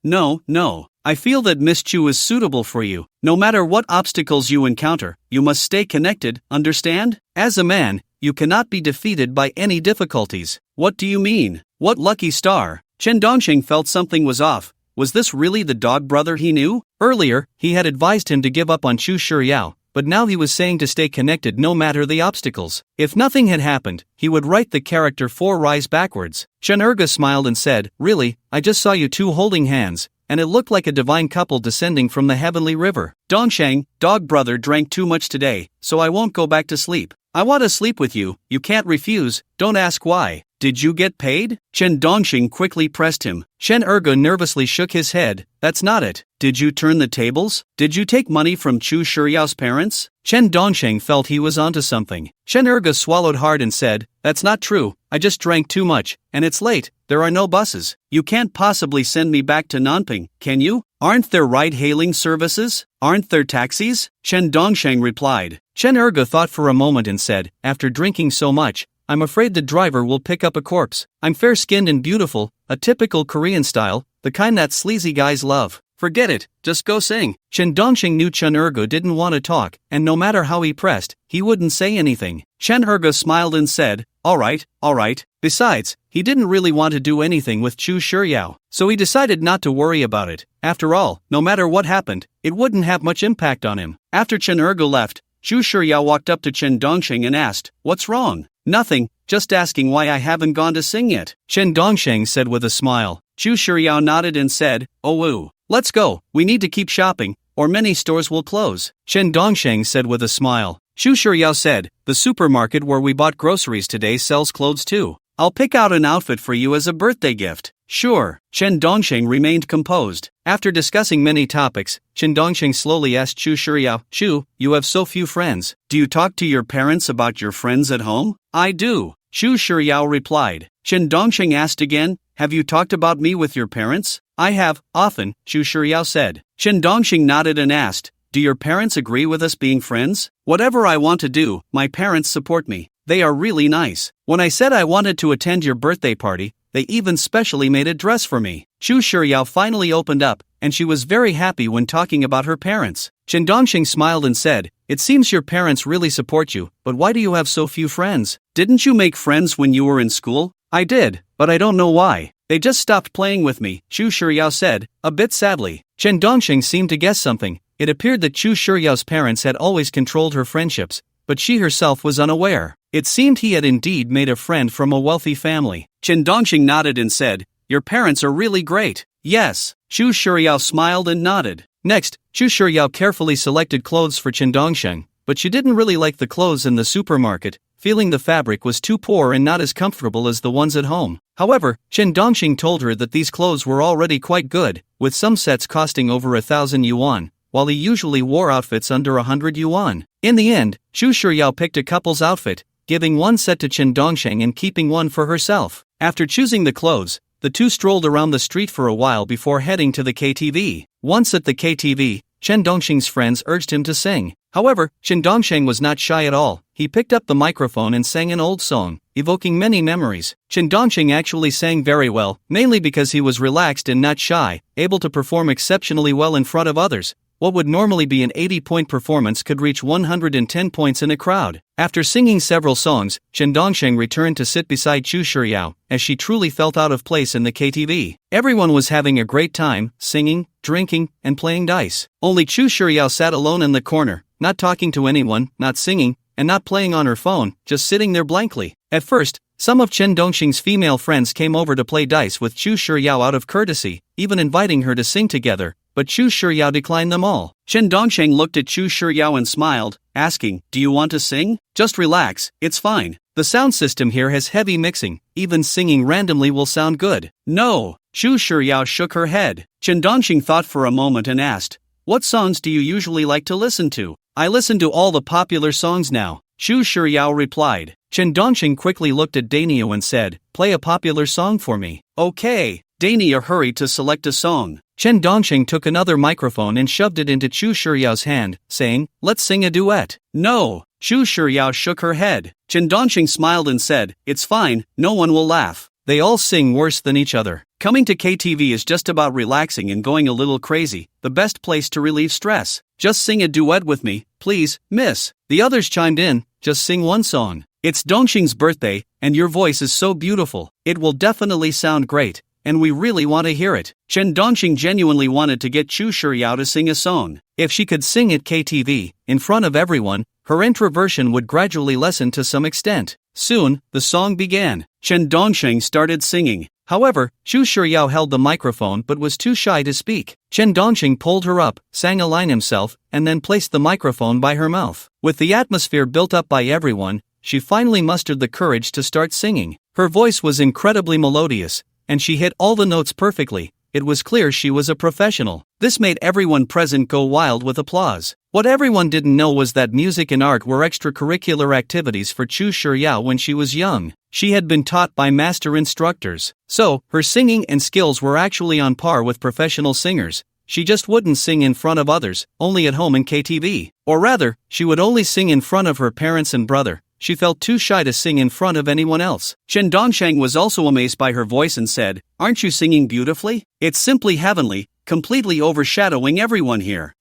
I feel that Miss Chu is suitable for you. No matter what obstacles you encounter, you must stay connected, understand? As a man, you cannot be defeated by any difficulties. What do you mean? What lucky star? Chen Dongxing felt something was off. Was this really the dog brother he knew? Earlier, he had advised him to give up on Xu Shiyao, but now he was saying to stay connected no matter the obstacles. If nothing had happened, he would write the character 4 rise backwards. Chen Ergu smiled and said, really, I just saw you two holding hands, and it looked like a divine couple descending from the heavenly river. Dongsheng, dog brother drank too much today, so I won't go back to sleep. I want to sleep with you, you can't refuse, don't ask why. Did you get paid? Chen Dongxing quickly pressed him. Chen Ergu nervously shook his head, that's not it. Did you turn the tables? Did you take money from Chu Shuryao's parents? Chen Dongsheng felt he was onto something. Chen Erge swallowed hard and said, "That's not true, I just drank too much, and it's late, there are no buses. You can't possibly send me back to Nanping, can you? Aren't there ride-hailing services? Aren't there taxis?" Chen Dongsheng replied. Chen Erge thought for a moment and said, "After drinking so much, I'm afraid the driver will pick up a corpse. I'm fair-skinned and beautiful, a typical Korean style, the kind that sleazy guys love. Forget it, just go sing." Chen Dongsheng knew Chen Erge didn't want to talk, and no matter how he pressed, he wouldn't say anything. Chen Erge smiled and said, all right. Besides, he didn't really want to do anything with Chu Shuryao, so he decided not to worry about it. After all, no matter what happened, it wouldn't have much impact on him. After Chen Erge left, Chu Shuryao walked up to Chen Dongsheng and asked, "What's wrong?" "Nothing, just asking why I haven't gone to sing yet," Chen Dongsheng said with a smile. Chu Shuryao nodded and said, "Oh woo. Let's go, we need to keep shopping, or many stores will close," Chen Dongsheng said with a smile. Chu Shuryao said, "The supermarket where we bought groceries today sells clothes too. I'll pick out an outfit for you as a birthday gift." "Sure." Chen Dongsheng remained composed. After discussing many topics, Chen Dongsheng slowly asked Chu Shuryao, "Chu, you have so few friends. Do you talk to your parents about your friends at home?" "I do," Chu Shuryao replied. Chen Dongsheng asked again, "Have you talked about me with your parents?" "I have, often," Chu Shuryao said. Chen Dongsheng nodded and asked, "Do your parents agree with us being friends?" "Whatever I want to do, my parents support me. They are really nice. When I said I wanted to attend your birthday party, they even specially made a dress for me." Chu Shuryao finally opened up, and she was very happy when talking about her parents. Chen Dongsheng smiled and said, "It seems your parents really support you, but why do you have so few friends? Didn't you make friends when you were in school?" "I did, but I don't know why. They just stopped playing with me," Chu Shuryao said, a bit sadly. Chen Dongsheng seemed to guess something. It appeared that Chu Shuryao's parents had always controlled her friendships, but she herself was unaware. It seemed he had indeed made a friend from a wealthy family. Chen Dongsheng nodded and said, "Your parents are really great." "Yes." Chu Shuryao smiled and nodded. Next, Chu Shuryao carefully selected clothes for Chen Dongsheng, but she didn't really like the clothes in the supermarket, feeling the fabric was too poor and not as comfortable as the ones at home. However, Chen Dongsheng told her that these clothes were already quite good, with some sets costing over 1,000 yuan, while he usually wore outfits under 100 yuan. In the end, Chu Shuryao picked a couple's outfit, giving one set to Chen Dongsheng and keeping one for herself. After choosing the clothes, the two strolled around the street for a while before heading to the KTV. Once at the KTV, Chen Dongsheng's friends urged him to sing. However, Chen Dongsheng was not shy at all. He picked up the microphone and sang an old song, evoking many memories. Chen Dongsheng actually sang very well, mainly because he was relaxed and not shy, able to perform exceptionally well in front of others. What would normally be an 80-point performance could reach 110 points in a crowd. After singing several songs, Chen Dongsheng returned to sit beside Chu Shuryao, as she truly felt out of place in the KTV. Everyone was having a great time, singing, drinking, and playing dice. Only Chu Shuryao sat alone in the corner, not talking to anyone, not singing, and not playing on her phone, just sitting there blankly. At first, some of Chen Dongsheng's female friends came over to play dice with Chu Shuryao out of courtesy, even inviting her to sing together, but Chu Shuryao declined them all. Chen Dongsheng looked at Chu Shuryao and smiled, asking, "Do you want to sing? Just relax, it's fine. The sound system here has heavy mixing, even singing randomly will sound good." "No." Chu Shuryao shook her head. Chen Dongsheng thought for a moment and asked, "What songs do you usually like to listen to?" "I listen to all the popular songs now," Chu Shuryao replied. Chen Dongsheng quickly looked at Dania and said, "Play a popular song for me." "Okay." Dania hurried to select a song. Chen Dongsheng took another microphone and shoved it into Chu Shuryao's hand, saying, "Let's sing a duet." "No." Chu Shuryao shook her head. Chen Dongsheng smiled and said, "It's fine, no one will laugh. They all sing worse than each other. Coming to KTV is just about relaxing and going a little crazy, the best place to relieve stress. Just sing a duet with me, please, miss." The others chimed in, "Just sing one song. It's Dongsheng's birthday, and your voice is so beautiful. It will definitely sound great, and we really want to hear it." Chen Dongsheng genuinely wanted to get Chu Shuryao to sing a song. If she could sing at KTV, in front of everyone, her introversion would gradually lessen to some extent. Soon, the song began. Chen Dongsheng started singing. However, Chu Shuryao held the microphone but was too shy to speak. Chen Dongsheng pulled her up, sang a line himself, and then placed the microphone by her mouth. With the atmosphere built up by everyone, she finally mustered the courage to start singing. Her voice was incredibly melodious, and she hit all the notes perfectly. it was clear she was a professional. This made everyone present go wild with applause. What everyone didn't know was that music and art were extracurricular activities for Chu Shiryao when she was young. She had been taught by master instructors, so her singing and skills were actually on par with professional singers. She just wouldn't sing in front of others, only at home in KTV. Or rather, she would only sing in front of her parents and brother. She felt too shy to sing in front of anyone else. Chen Dongsheng was also amazed by her voice and said, "Aren't you singing beautifully? It's simply heavenly, completely overshadowing everyone here."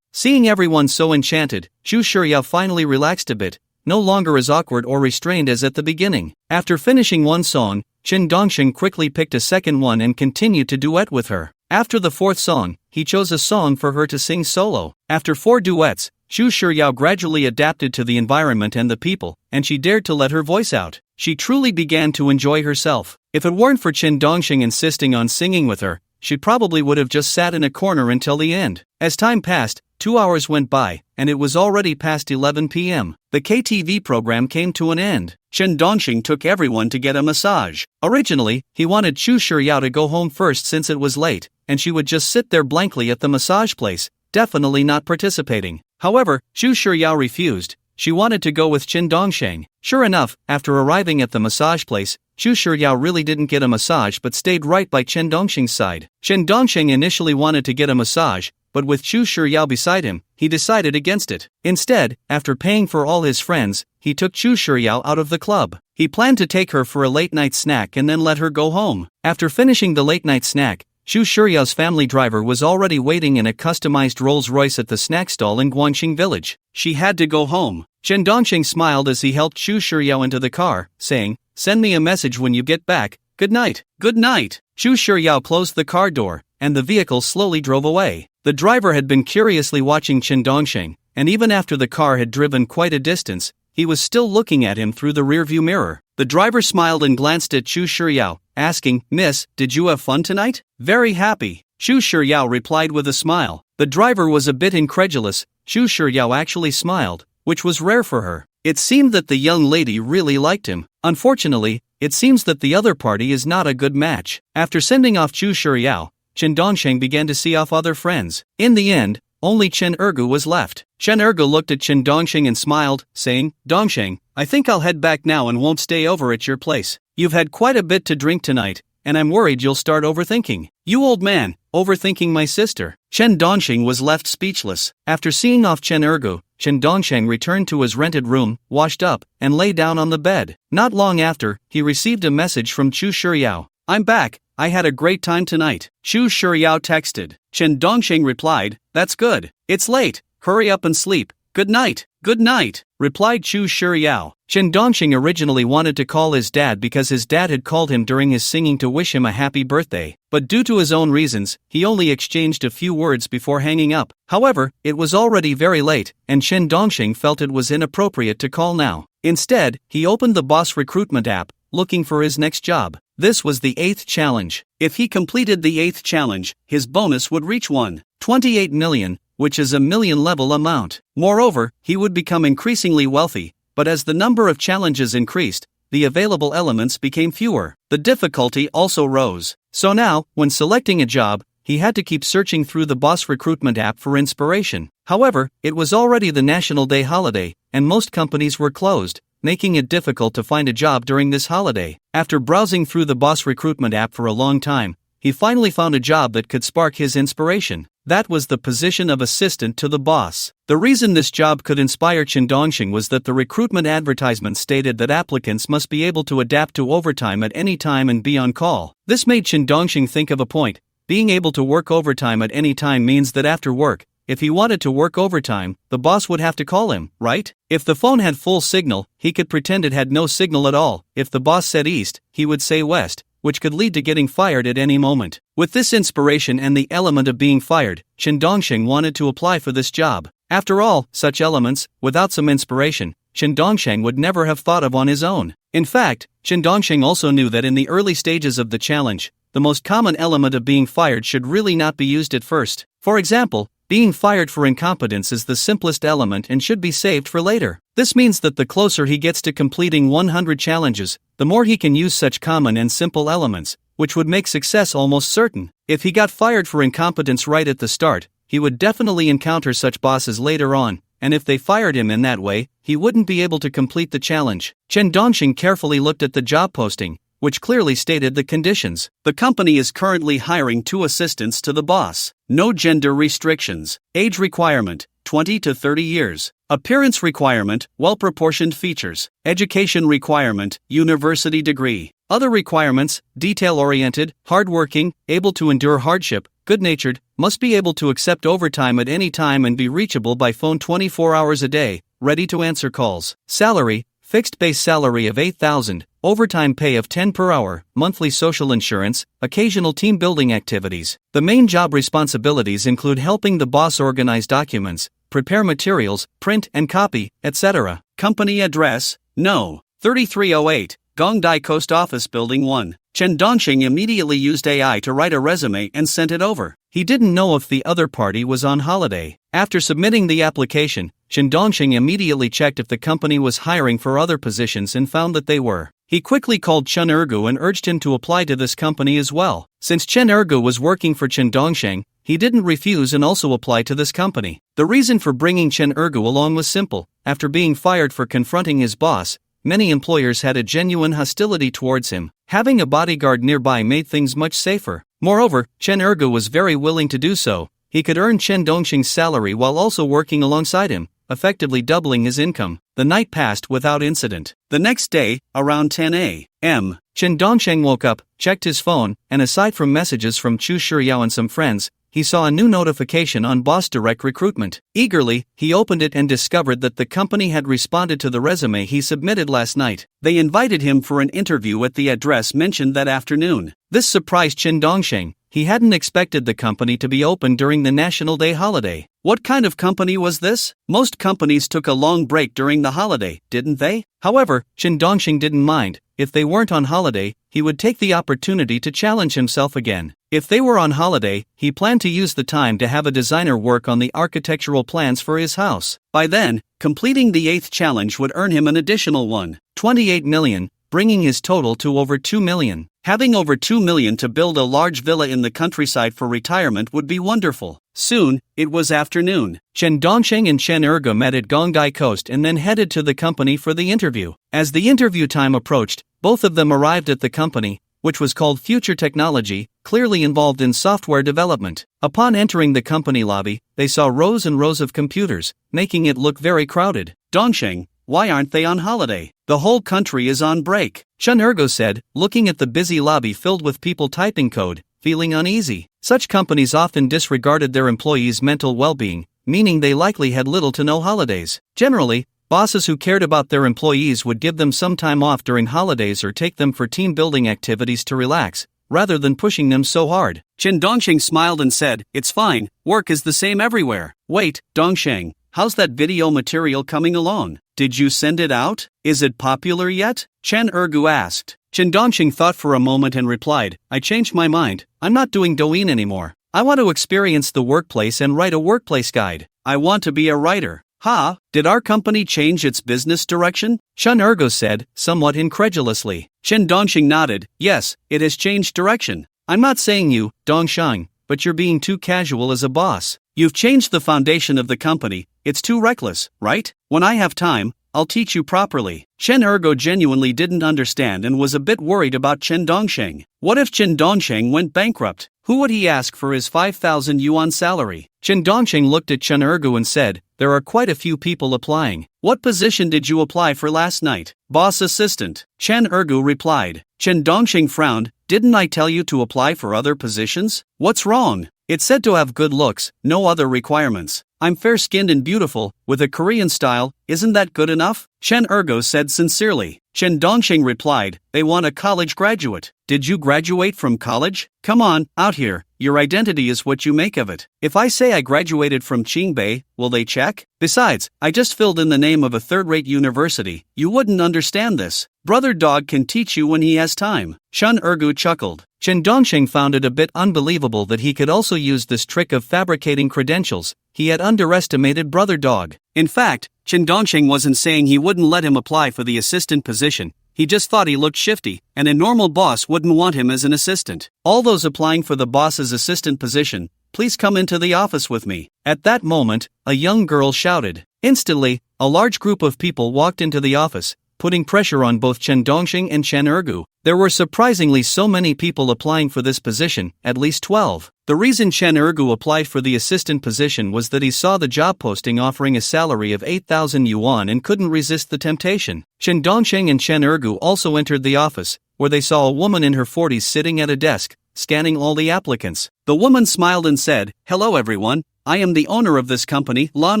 Seeing everyone so enchanted, Chu Shiryao finally relaxed a bit, no longer as awkward or restrained as at the beginning. After finishing one song, Chen Dongsheng quickly picked a second one and continued to duet with her. After the fourth song, he chose a song for her to sing solo. After 4 duets, Chu Shiryao gradually adapted to the environment and the people, and she dared to let her voice out. She truly began to enjoy herself. If it weren't for Chen Dongsheng insisting on singing with her, she probably would have just sat in a corner until the end. As time passed, 2 hours went by, and it was already past 11 p.m. The KTV program came to an end. Chen Dongsheng took everyone to get a massage. Originally, he wanted Chu Shiryao to go home first since it was late, and she would just sit there blankly at the massage place, definitely not participating. However, Chu Shiryao refused. She wanted to go with Chen Dongsheng. Sure enough, after arriving at the massage place, Chu Shiryao really didn't get a massage but stayed right by Chen Dongsheng's side. Chen Dongsheng initially wanted to get a massage, but with Chu Shiryao beside him, he decided against it. Instead, after paying for all his friends, he took Chu Shiryao out of the club. He planned to take her for a late-night snack and then let her go home. After finishing the late-night snack, Chu Shiryao's family driver was already waiting in a customized Rolls-Royce at the snack stall in Guangxing village. She had to go home. Chen Dongsheng smiled as he helped Chu Shiryao into the car, saying, "Send me a message when you get back. Good night." "Good night." Chu Shiryao closed the car door, and the vehicle slowly drove away. The driver had been curiously watching Chen Dongsheng, and even after the car had driven quite a distance, he was still looking at him through the rearview mirror. The driver smiled and glanced at Chu Shiryao, asking, "Miss, did you have fun tonight?" "Very happy," Chu Shiryao replied with a smile. The driver was a bit incredulous. Chu Shiryao actually smiled, which was rare for her. It seemed that the young lady really liked him. Unfortunately, it seems that the other party is not a good match. After sending off Chu Shiryao, Chen Dongsheng began to see off other friends. In the end, only Chen Ergu was left. Chen Ergu looked at Chen Dongsheng and smiled, saying, "Dongsheng, I think I'll head back now and won't stay over at your place. You've had quite a bit to drink tonight, and I'm worried you'll start overthinking." "You old man, overthinking my sister." Chen Dongsheng was left speechless. After seeing off Chen Ergu, Chen Dongsheng returned to his rented room, washed up, and lay down on the bed. Not long after, he received a message from Chu Shiryao. "I'm back. I had a great time tonight." Chu Shiryao texted. Chen Dongsheng replied, "That's good. It's late. Hurry up and sleep. Good night." "Good night," replied Chu Shiryao. Chen Dongsheng originally wanted to call his dad because his dad had called him during his singing to wish him a happy birthday, but due to his own reasons, he only exchanged a few words before hanging up. However, it was already very late, and Chen Dongsheng felt it was inappropriate to call now. Instead, he opened the Boss recruitment app, looking for his next job. This was the 8th challenge. If he completed the 8th challenge, his bonus would reach 1.28 million, which is a million-level amount. Moreover, he would become increasingly wealthy, but as the number of challenges increased, the available elements became fewer. The difficulty also rose. So now, when selecting a job, he had to keep searching through the Boss recruitment app for inspiration. However, it was already the National Day holiday, and most companies were closed, making it difficult to find a job during this holiday. After browsing through the Boss recruitment app for a long time, he finally found a job that could spark his inspiration. That was the position of assistant to the boss. The reason this job could inspire Chen Dongsheng was that the recruitment advertisement stated that applicants must be able to adapt to overtime at any time and be on call. This made Chen Dongsheng think of a point. Being able to work overtime at any time means that after work, if he wanted to work overtime, the boss would have to call him, right? If the phone had full signal, he could pretend it had no signal at all. If the boss said east, he would say west, which could lead to getting fired at any moment. With this inspiration and the element of being fired, Chen Dongsheng wanted to apply for this job. After all, such elements, without some inspiration, Chen Dongsheng would never have thought of on his own. In fact, Chen Dongsheng also knew that in the early stages of the challenge, the most common element of being fired should really not be used at first. For example, being fired for incompetence is the simplest element and should be saved for later. This means that the closer he gets to completing 100 challenges, the more he can use such common and simple elements. which would make success almost certain. If he got fired for incompetence right at the start, he would definitely encounter such bosses later on, and if they fired him in that way, he wouldn't be able to complete the challenge. Chen Dongxing carefully looked at the job posting, which clearly stated the conditions. The company is currently hiring 2 assistants to the boss. No gender restrictions. Age requirement, 20 to 30 years. Appearance requirement, well-proportioned features. Education requirement, university degree. Other requirements, detail-oriented, hardworking, able to endure hardship, good-natured, must be able to accept overtime at any time and be reachable by phone 24 hours a day, ready to answer calls. Salary, fixed base salary of 8,000, overtime pay of 10 per hour, monthly social insurance, occasional team building activities. The main job responsibilities include helping the boss organize documents, prepare materials, print and copy, etc. Company address, No. 3308, Gongdae Coast Office Building 1. Chen Dongxing immediately used AI to write a resume and sent it over. He didn't know if the other party was on holiday. After submitting the application, Chen Dongxing immediately checked if the company was hiring for other positions and found that they were. He quickly called Chen Ergu and urged him to apply to this company as well. Since Chen Ergu was working for Chen Dongxing, he didn't refuse and also apply to this company. The reason for bringing Chen Ergu along was simple. After being fired for confronting his boss, many employers had a genuine hostility towards him. Having a bodyguard nearby made things much safer. Moreover, Chen Ergu was very willing to do so. He could earn Chen Dongxing's salary while also working alongside him, effectively doubling his income. The night passed without incident. The next day, around 10 a.m., Chen Dongxing woke up, checked his phone, and aside from messages from Chu Shiryao and some friends, he saw a new notification on Boss Direct Recruitment. Eagerly, he opened it and discovered that the company had responded to the resume he submitted last night. They invited him for an interview at the address mentioned that afternoon. This surprised Chen Dongxing. He hadn't expected the company to be open during the National Day holiday. What kind of company was this? Most companies took a long break during the holiday, didn't they? However, Chen Dongxing didn't mind. If they weren't on holiday, he would take the opportunity to challenge himself again. If they were on holiday, he planned to use the time to have a designer work on the architectural plans for his house. By then, completing the 8th challenge would earn him an additional 1.28 million, bringing his total to over 2 million. Having over 2 million to build a large villa in the countryside for retirement would be wonderful. Soon, it was afternoon. Chen Dongxing and Chen Ergu met at Gongdae Coast and then headed to the company for the interview. As the interview time approached, both of them arrived at the company, which was called Future Technology, clearly involved in software development. Upon entering the company lobby, they saw rows and rows of computers, making it look very crowded. Dongxing, why aren't they on holiday? The whole country is on break, Chen Ergu said, looking at the busy lobby filled with people typing code, feeling uneasy. Such companies often disregarded their employees' mental well-being, meaning they likely had little to no holidays. Generally, bosses who cared about their employees would give them some time off during holidays or take them for team-building activities to relax, rather than pushing them so hard. Chen Dongxing smiled and said, "It's fine, work is the same everywhere." Wait, Dongxing, how's that video material coming along? Did you send it out? Is it popular yet? Chen Ergu asked. Chen Dongxing thought for a moment and replied, "I changed my mind. I'm not doing Douyin anymore. I want to experience the workplace and write a workplace guide. I want to be a writer." Ha, did our company change its business direction? Chen Ergu said, somewhat incredulously. Chen Dongxing nodded, yes, it has changed direction. I'm not saying you, Dongxing, but you're being too casual as a boss. You've changed the foundation of the company, it's too reckless, right? When I have time, I'll teach you properly. Chen Ergu genuinely didn't understand and was a bit worried about Chen Dongxing. What if Chen Dongxing went bankrupt? Who would he ask for his 5,000 yuan salary? Chen Dongxing looked at Chen Ergu and said, there are quite a few people applying. What position did you apply for last night? Boss assistant. Chen Ergu replied. Chen Dongxing frowned, didn't I tell you to apply for other positions? What's wrong? It's said to have good looks, no other requirements. I'm fair-skinned and beautiful, with a Korean style, isn't that good enough? Chen Ergu said sincerely. Chen Dongxing replied, they want a college graduate. Did you graduate from college? Come on, out here, your identity is what you make of it. If I say I graduated from Qingbei, will they check? Besides, I just filled in the name of a third-rate university, you wouldn't understand this. Brother Dog can teach you when he has time. Chen Ergu chuckled. Chen Dongxing found it a bit unbelievable that he could also use this trick of fabricating credentials. He had underestimated Brother Dog. In fact, Chen Dongxing wasn't saying he wouldn't let him apply for the assistant position, he just thought he looked shifty, and a normal boss wouldn't want him as an assistant. All those applying for the boss's assistant position, please come into the office with me. At that moment, a young girl shouted. Instantly, a large group of people walked into the office, putting pressure on both Chen Dongxing and Chen Ergu. There were surprisingly so many people applying for this position, at least 12. The reason Chen Ergu applied for the assistant position was that he saw the job posting offering a salary of 8,000 yuan and couldn't resist the temptation. Chen Dongxing and Chen Ergu also entered the office, where they saw a woman in her 40s sitting at a desk, scanning all the applicants. The woman smiled and said, "Hello everyone, I am the owner of this company, Lan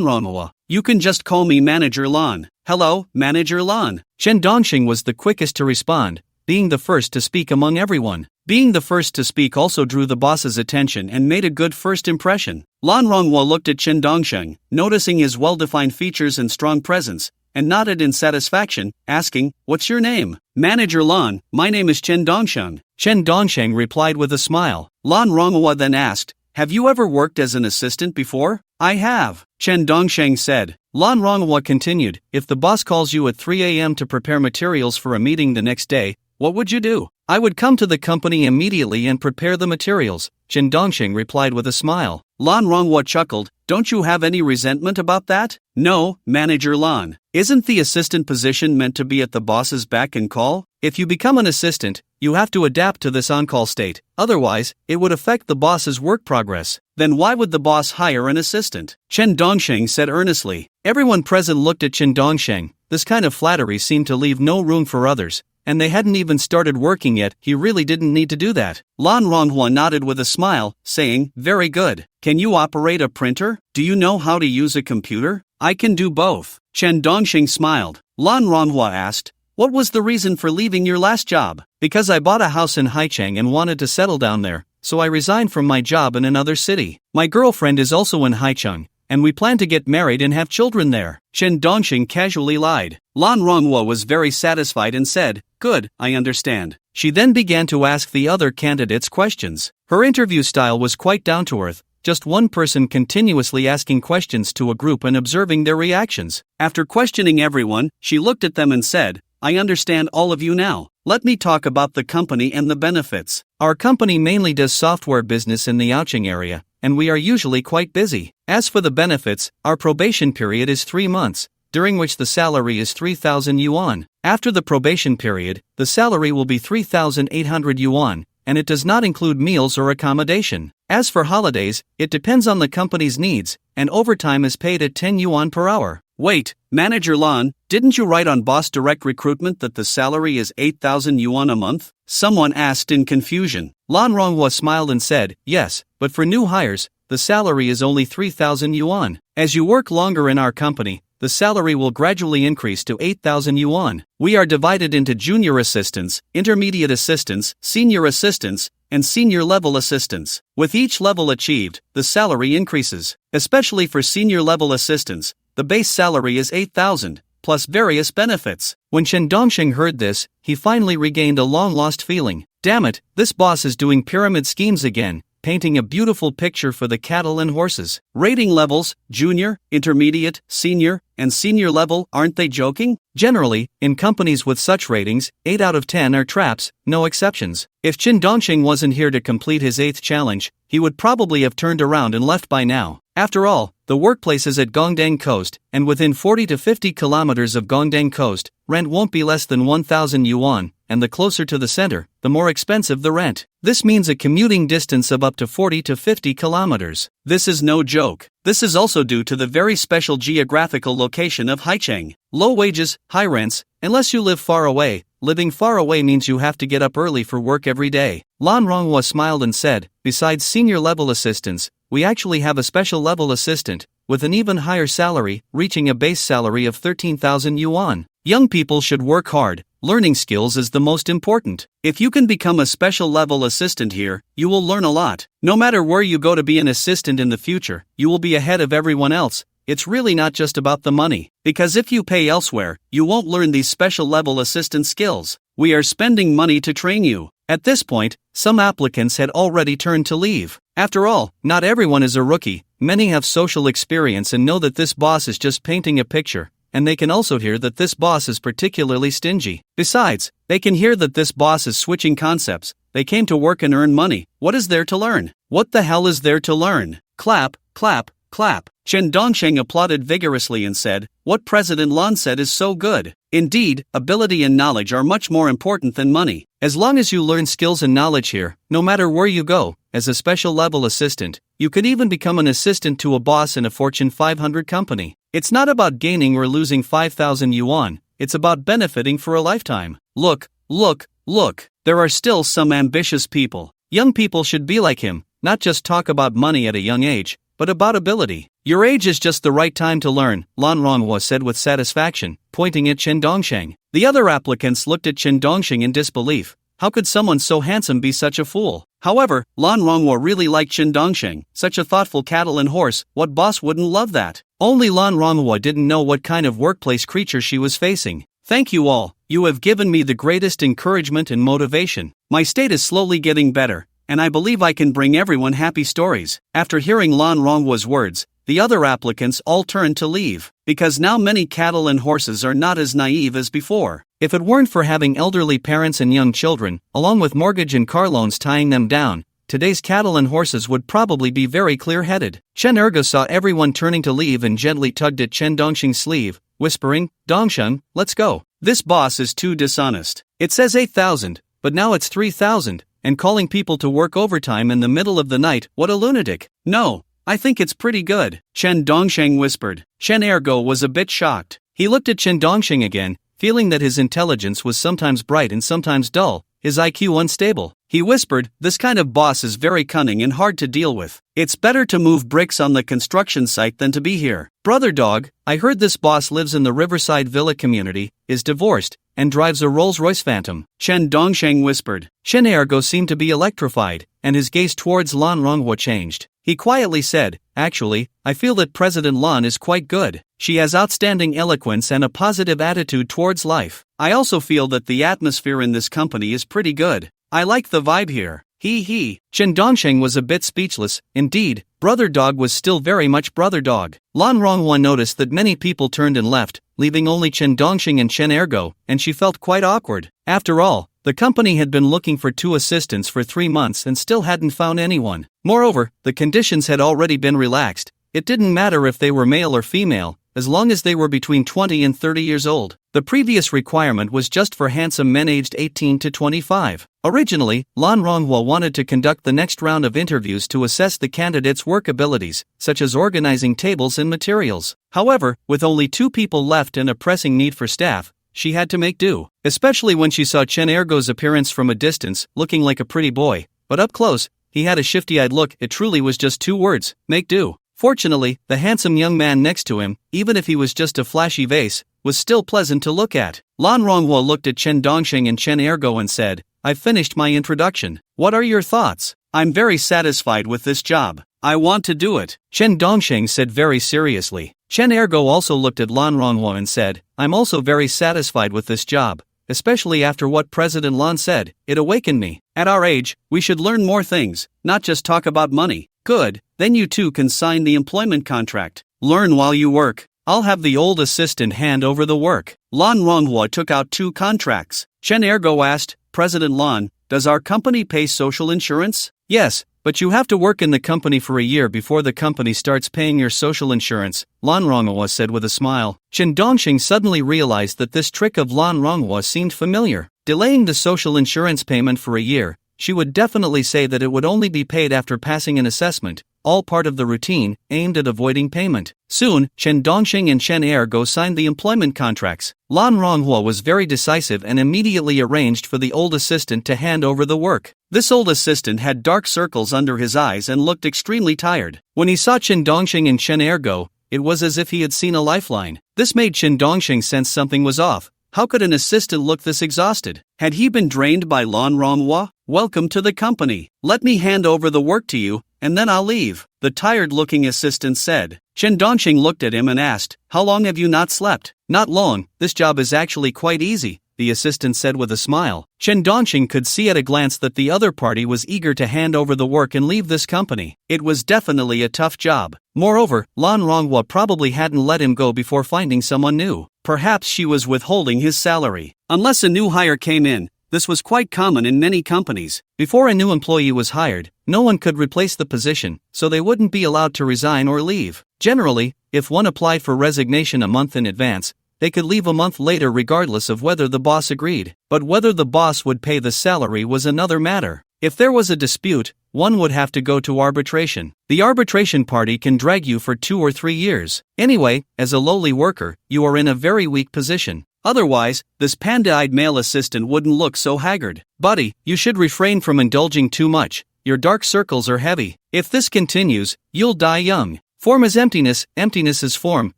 Ronghua. You can just call me Manager Lan." "Hello, Manager Lan." Chen Dongxing was the quickest to respond, being the first to speak among everyone. Being the first to speak also drew the boss's attention and made a good first impression. Lan Ronghua looked at Chen Dongxing, noticing his well-defined features and strong presence, and nodded in satisfaction, asking, "What's your name?" "Manager Lan, my name is Chen Dongxing." Chen Dongxing replied with a smile. Lan Ronghua then asked, "Have you ever worked as an assistant before?" "I have," Chen Dongxing said. Lan Ronghua continued, "If the boss calls you at 3 a.m. to prepare materials for a meeting the next day, what would you do?" "I would come to the company immediately and prepare the materials," Chen Dongxing replied with a smile. Lan Ronghua chuckled, "Don't you have any resentment about that?" "No, Manager Lan. Isn't the assistant position meant to be at the boss's beck and call? If you become an assistant, you have to adapt to this on-call state, otherwise, it would affect the boss's work progress. Then why would the boss hire an assistant?" Chen Dongxing said earnestly. Everyone present looked at Chen Dongxing. This kind of flattery seemed to leave no room for others, and they hadn't even started working yet. He really didn't need to do that. Lan Ronghua nodded with a smile, saying, "Very good. Can you operate a printer? Do you know how to use a computer?" "I can do both." Chen Dongxing smiled. Lan Ronghua asked, "What was the reason for leaving your last job?" "Because I bought a house in Haicheng and wanted to settle down there, so I resigned from my job in another city. My girlfriend is also in Haicheng, and we plan to get married and have children there." Chen Dongxing casually lied. Lan Ronghua was very satisfied and said, "Good, I understand." She then began to ask the other candidates questions. Her interview style was quite down to earth, just one person continuously asking questions to a group and observing their reactions. After questioning everyone, she looked at them and said, "I understand all of you now. Let me talk about the company and the benefits. Our company mainly does software business in the Yaoqing area, and we are usually quite busy. As for the benefits, our probation period is 3 months, during which the salary is 3,000 yuan. After the probation period, the salary will be 3,800 yuan, and it does not include meals or accommodation. As for holidays, it depends on the company's needs, and overtime is paid at 10 yuan per hour." "Wait, Manager Lan, didn't you write on Boss Direct Recruitment that the salary is 8,000 yuan a month?" someone asked in confusion. Lan Ronghua smiled and said, "Yes, but for new hires, the salary is only 3,000 yuan. As you work longer in our company, the salary will gradually increase to 8,000 yuan. We are divided into junior assistants, intermediate assistants, senior assistants, and senior level assistants. With each level achieved, the salary increases. Especially for senior level assistants, the base salary is 8,000, plus various benefits." When Chen Dongxing heard this, he finally regained a long-lost feeling. Damn it, this boss is doing pyramid schemes again, painting a beautiful picture for the cattle and horses. Rating levels, junior, intermediate, senior, and senior level, aren't they joking? Generally, in companies with such ratings, 8 out of 10 are traps, no exceptions. If Chen Dongxing wasn't here to complete his 8th challenge, he would probably have turned around and left by now. After all, the workplace is at Gongdang Coast, and within 40 to 50 kilometers of Gongdang Coast, rent won't be less than 1,000 yuan, and the closer to the center, the more expensive the rent. This means a commuting distance of up to 40 to 50 kilometers. This is no joke. This is also due to the very special geographical location of Haicheng. Low wages, high rents, unless you live far away. Living far away means you have to get up early for work every day. Lan Ronghua smiled and said, "Besides senior level assistants, we actually have a special level assistant, with an even higher salary, reaching a base salary of 13,000 yuan. Young people should work hard. Learning skills is the most important. If you can become a special level assistant here, you will learn a lot. No matter where you go to be an assistant in the future, you will be ahead of everyone else. It's really not just about the money, because if you pay elsewhere, you won't learn these special level assistant skills. We are spending money to train you." At this point, some applicants had already turned to leave. After all, not everyone is a rookie. Many have social experience and know that this boss is just painting a picture, and they can also hear that this boss is particularly stingy. Besides, they can hear that this boss is switching concepts. They came to work and earn money. What is there to learn? What the hell is there to learn? Clap, clap, clap. Chen Dongsheng applauded vigorously and said, "What President Lan said is so good. Indeed, ability and knowledge are much more important than money. As long as you learn skills and knowledge here, no matter where you go, as a special level assistant, you could even become an assistant to a boss in a Fortune 500 company. It's not about gaining or losing 5,000 yuan, it's about benefiting for a lifetime. Look, look, look, there are still some ambitious people. Young people should be like him, not just talk about money at a young age, but about ability. Your age is just the right time to learn," Lan Ronghua said with satisfaction, pointing at Chen Dongsheng. The other applicants looked at Chen Dongsheng in disbelief. How could someone so handsome be such a fool? However, Lan Ronghua really liked Chen Dongsheng, such a thoughtful cattle and horse. What boss wouldn't love that? Only Lan Ronghua didn't know what kind of workplace creature she was facing. "Thank you all, you have given me the greatest encouragement and motivation. My state is slowly getting better, and I believe I can bring everyone happy stories." After hearing Lan Ronghua's words, the other applicants all turned to leave, because now many cattle and horses are not as naive as before. If it weren't for having elderly parents and young children, along with mortgage and car loans tying them down, today's cattle and horses would probably be very clear-headed. Chen Ergo saw everyone turning to leave and gently tugged at Chen Dongsheng's sleeve, whispering, "Dongsheng, let's go. This boss is too dishonest. It says 8,000, but now it's 3,000, and calling people to work overtime in the middle of the night, what a lunatic." "No, I think it's pretty good," Chen Dongsheng whispered. Chen Ergo was a bit shocked. He looked at Chen Dongsheng again, feeling that his intelligence was sometimes bright and sometimes dull, his IQ unstable. He whispered, "This kind of boss is very cunning and hard to deal with. It's better to move bricks on the construction site than to be here. Brother dog, I heard this boss lives in the Riverside Villa community, is divorced, and drives a Rolls-Royce Phantom." Chen Dongsheng whispered. Chen Ergo seemed to be electrified, and his gaze towards Lan Ronghua changed. He quietly said, "Actually, I feel that President Lan is quite good. She has outstanding eloquence and a positive attitude towards life. I also feel that the atmosphere in this company is pretty good. I like the vibe here. He. Chen Dongsheng was a bit speechless. Indeed, Brother Dog was still very much Brother Dog. Lan Ronghua noticed that many people turned and left, leaving only Chen Dongsheng and Chen Ergo, and she felt quite awkward. After all, the company had been looking for 2 assistants for 3 months and still hadn't found anyone. Moreover, the conditions had already been relaxed. It didn't matter if they were male or female, as long as they were between 20 and 30 years old. The previous requirement was just for handsome men aged 18 to 25. Originally, Lan Ronghua wanted to conduct the next round of interviews to assess the candidates' work abilities, such as organizing tables and materials. However, with only 2 people left and a pressing need for staff, she had to make do, especially when she saw Chen Ergo's appearance from a distance, looking like a pretty boy, but up close, he had a shifty-eyed look. It truly was just 2 words, make do. Fortunately, the handsome young man next to him, even if he was just a flashy vase, was still pleasant to look at. Lan Ronghua looked at Chen Dongsheng and Chen Ergo and said, "I've finished my introduction. What are your thoughts?" "I'm very satisfied with this job. I want to do it," Chen Dongsheng said very seriously. Chen Ergo also looked at Lan Ronghua and said, "I'm also very satisfied with this job, especially after what President Lan said. It awakened me. At our age, we should learn more things, not just talk about money." "Good, then you too can sign the employment contract. Learn while you work. I'll have the old assistant hand over the work." Lan Ronghua took out 2 contracts. Chen Ergo asked, "President Lan, does our company pay social insurance?" "Yes, but you have to work in the company for a year before the company starts paying your social insurance," Lan Ronghua said with a smile. Chen Dongsheng suddenly realized that this trick of Lan Ronghua seemed familiar. Delaying the social insurance payment for a year, she would definitely say that it would only be paid after passing an assessment, all part of the routine, aimed at avoiding payment. Soon, Chen Dongsheng and Chen Ergo signed the employment contracts. Lan Ronghua was very decisive and immediately arranged for the old assistant to hand over the work. This old assistant had dark circles under his eyes and looked extremely tired. When he saw Chen Dongsheng and Chen Ergo, it was as if he had seen a lifeline. This made Chen Dongsheng sense something was off. How could an assistant look this exhausted? Had he been drained by Lan Ronghua? "Welcome to the company. Let me hand over the work to you, and then I'll leave," the tired-looking assistant said. Chen Dongsheng looked at him and asked, "How long have you not slept?" "Not long, this job is actually quite easy. the assistant said with a smile. Chen Dongxing could see at a glance that the other party was eager to hand over the work and leave this company. It was definitely a tough job. Moreover, Lan Ronghua probably hadn't let him go before finding someone new. Perhaps she was withholding his salary. Unless a new hire came in, this was quite common in many companies. Before a new employee was hired, no one could replace the position, so they wouldn't be allowed to resign or leave. Generally, if one applied for resignation a month in advance, they could leave a month later regardless of whether the boss agreed. But whether the boss would pay the salary was another matter. If there was a dispute, one would have to go to arbitration. The arbitration party can drag you for 2 or 3 years. Anyway, as a lowly worker, you are in a very weak position. Otherwise, this panda-eyed male assistant wouldn't look so haggard. Buddy, you should refrain from indulging too much. Your dark circles are heavy. If this continues, you'll die young. Form is emptiness, emptiness is form.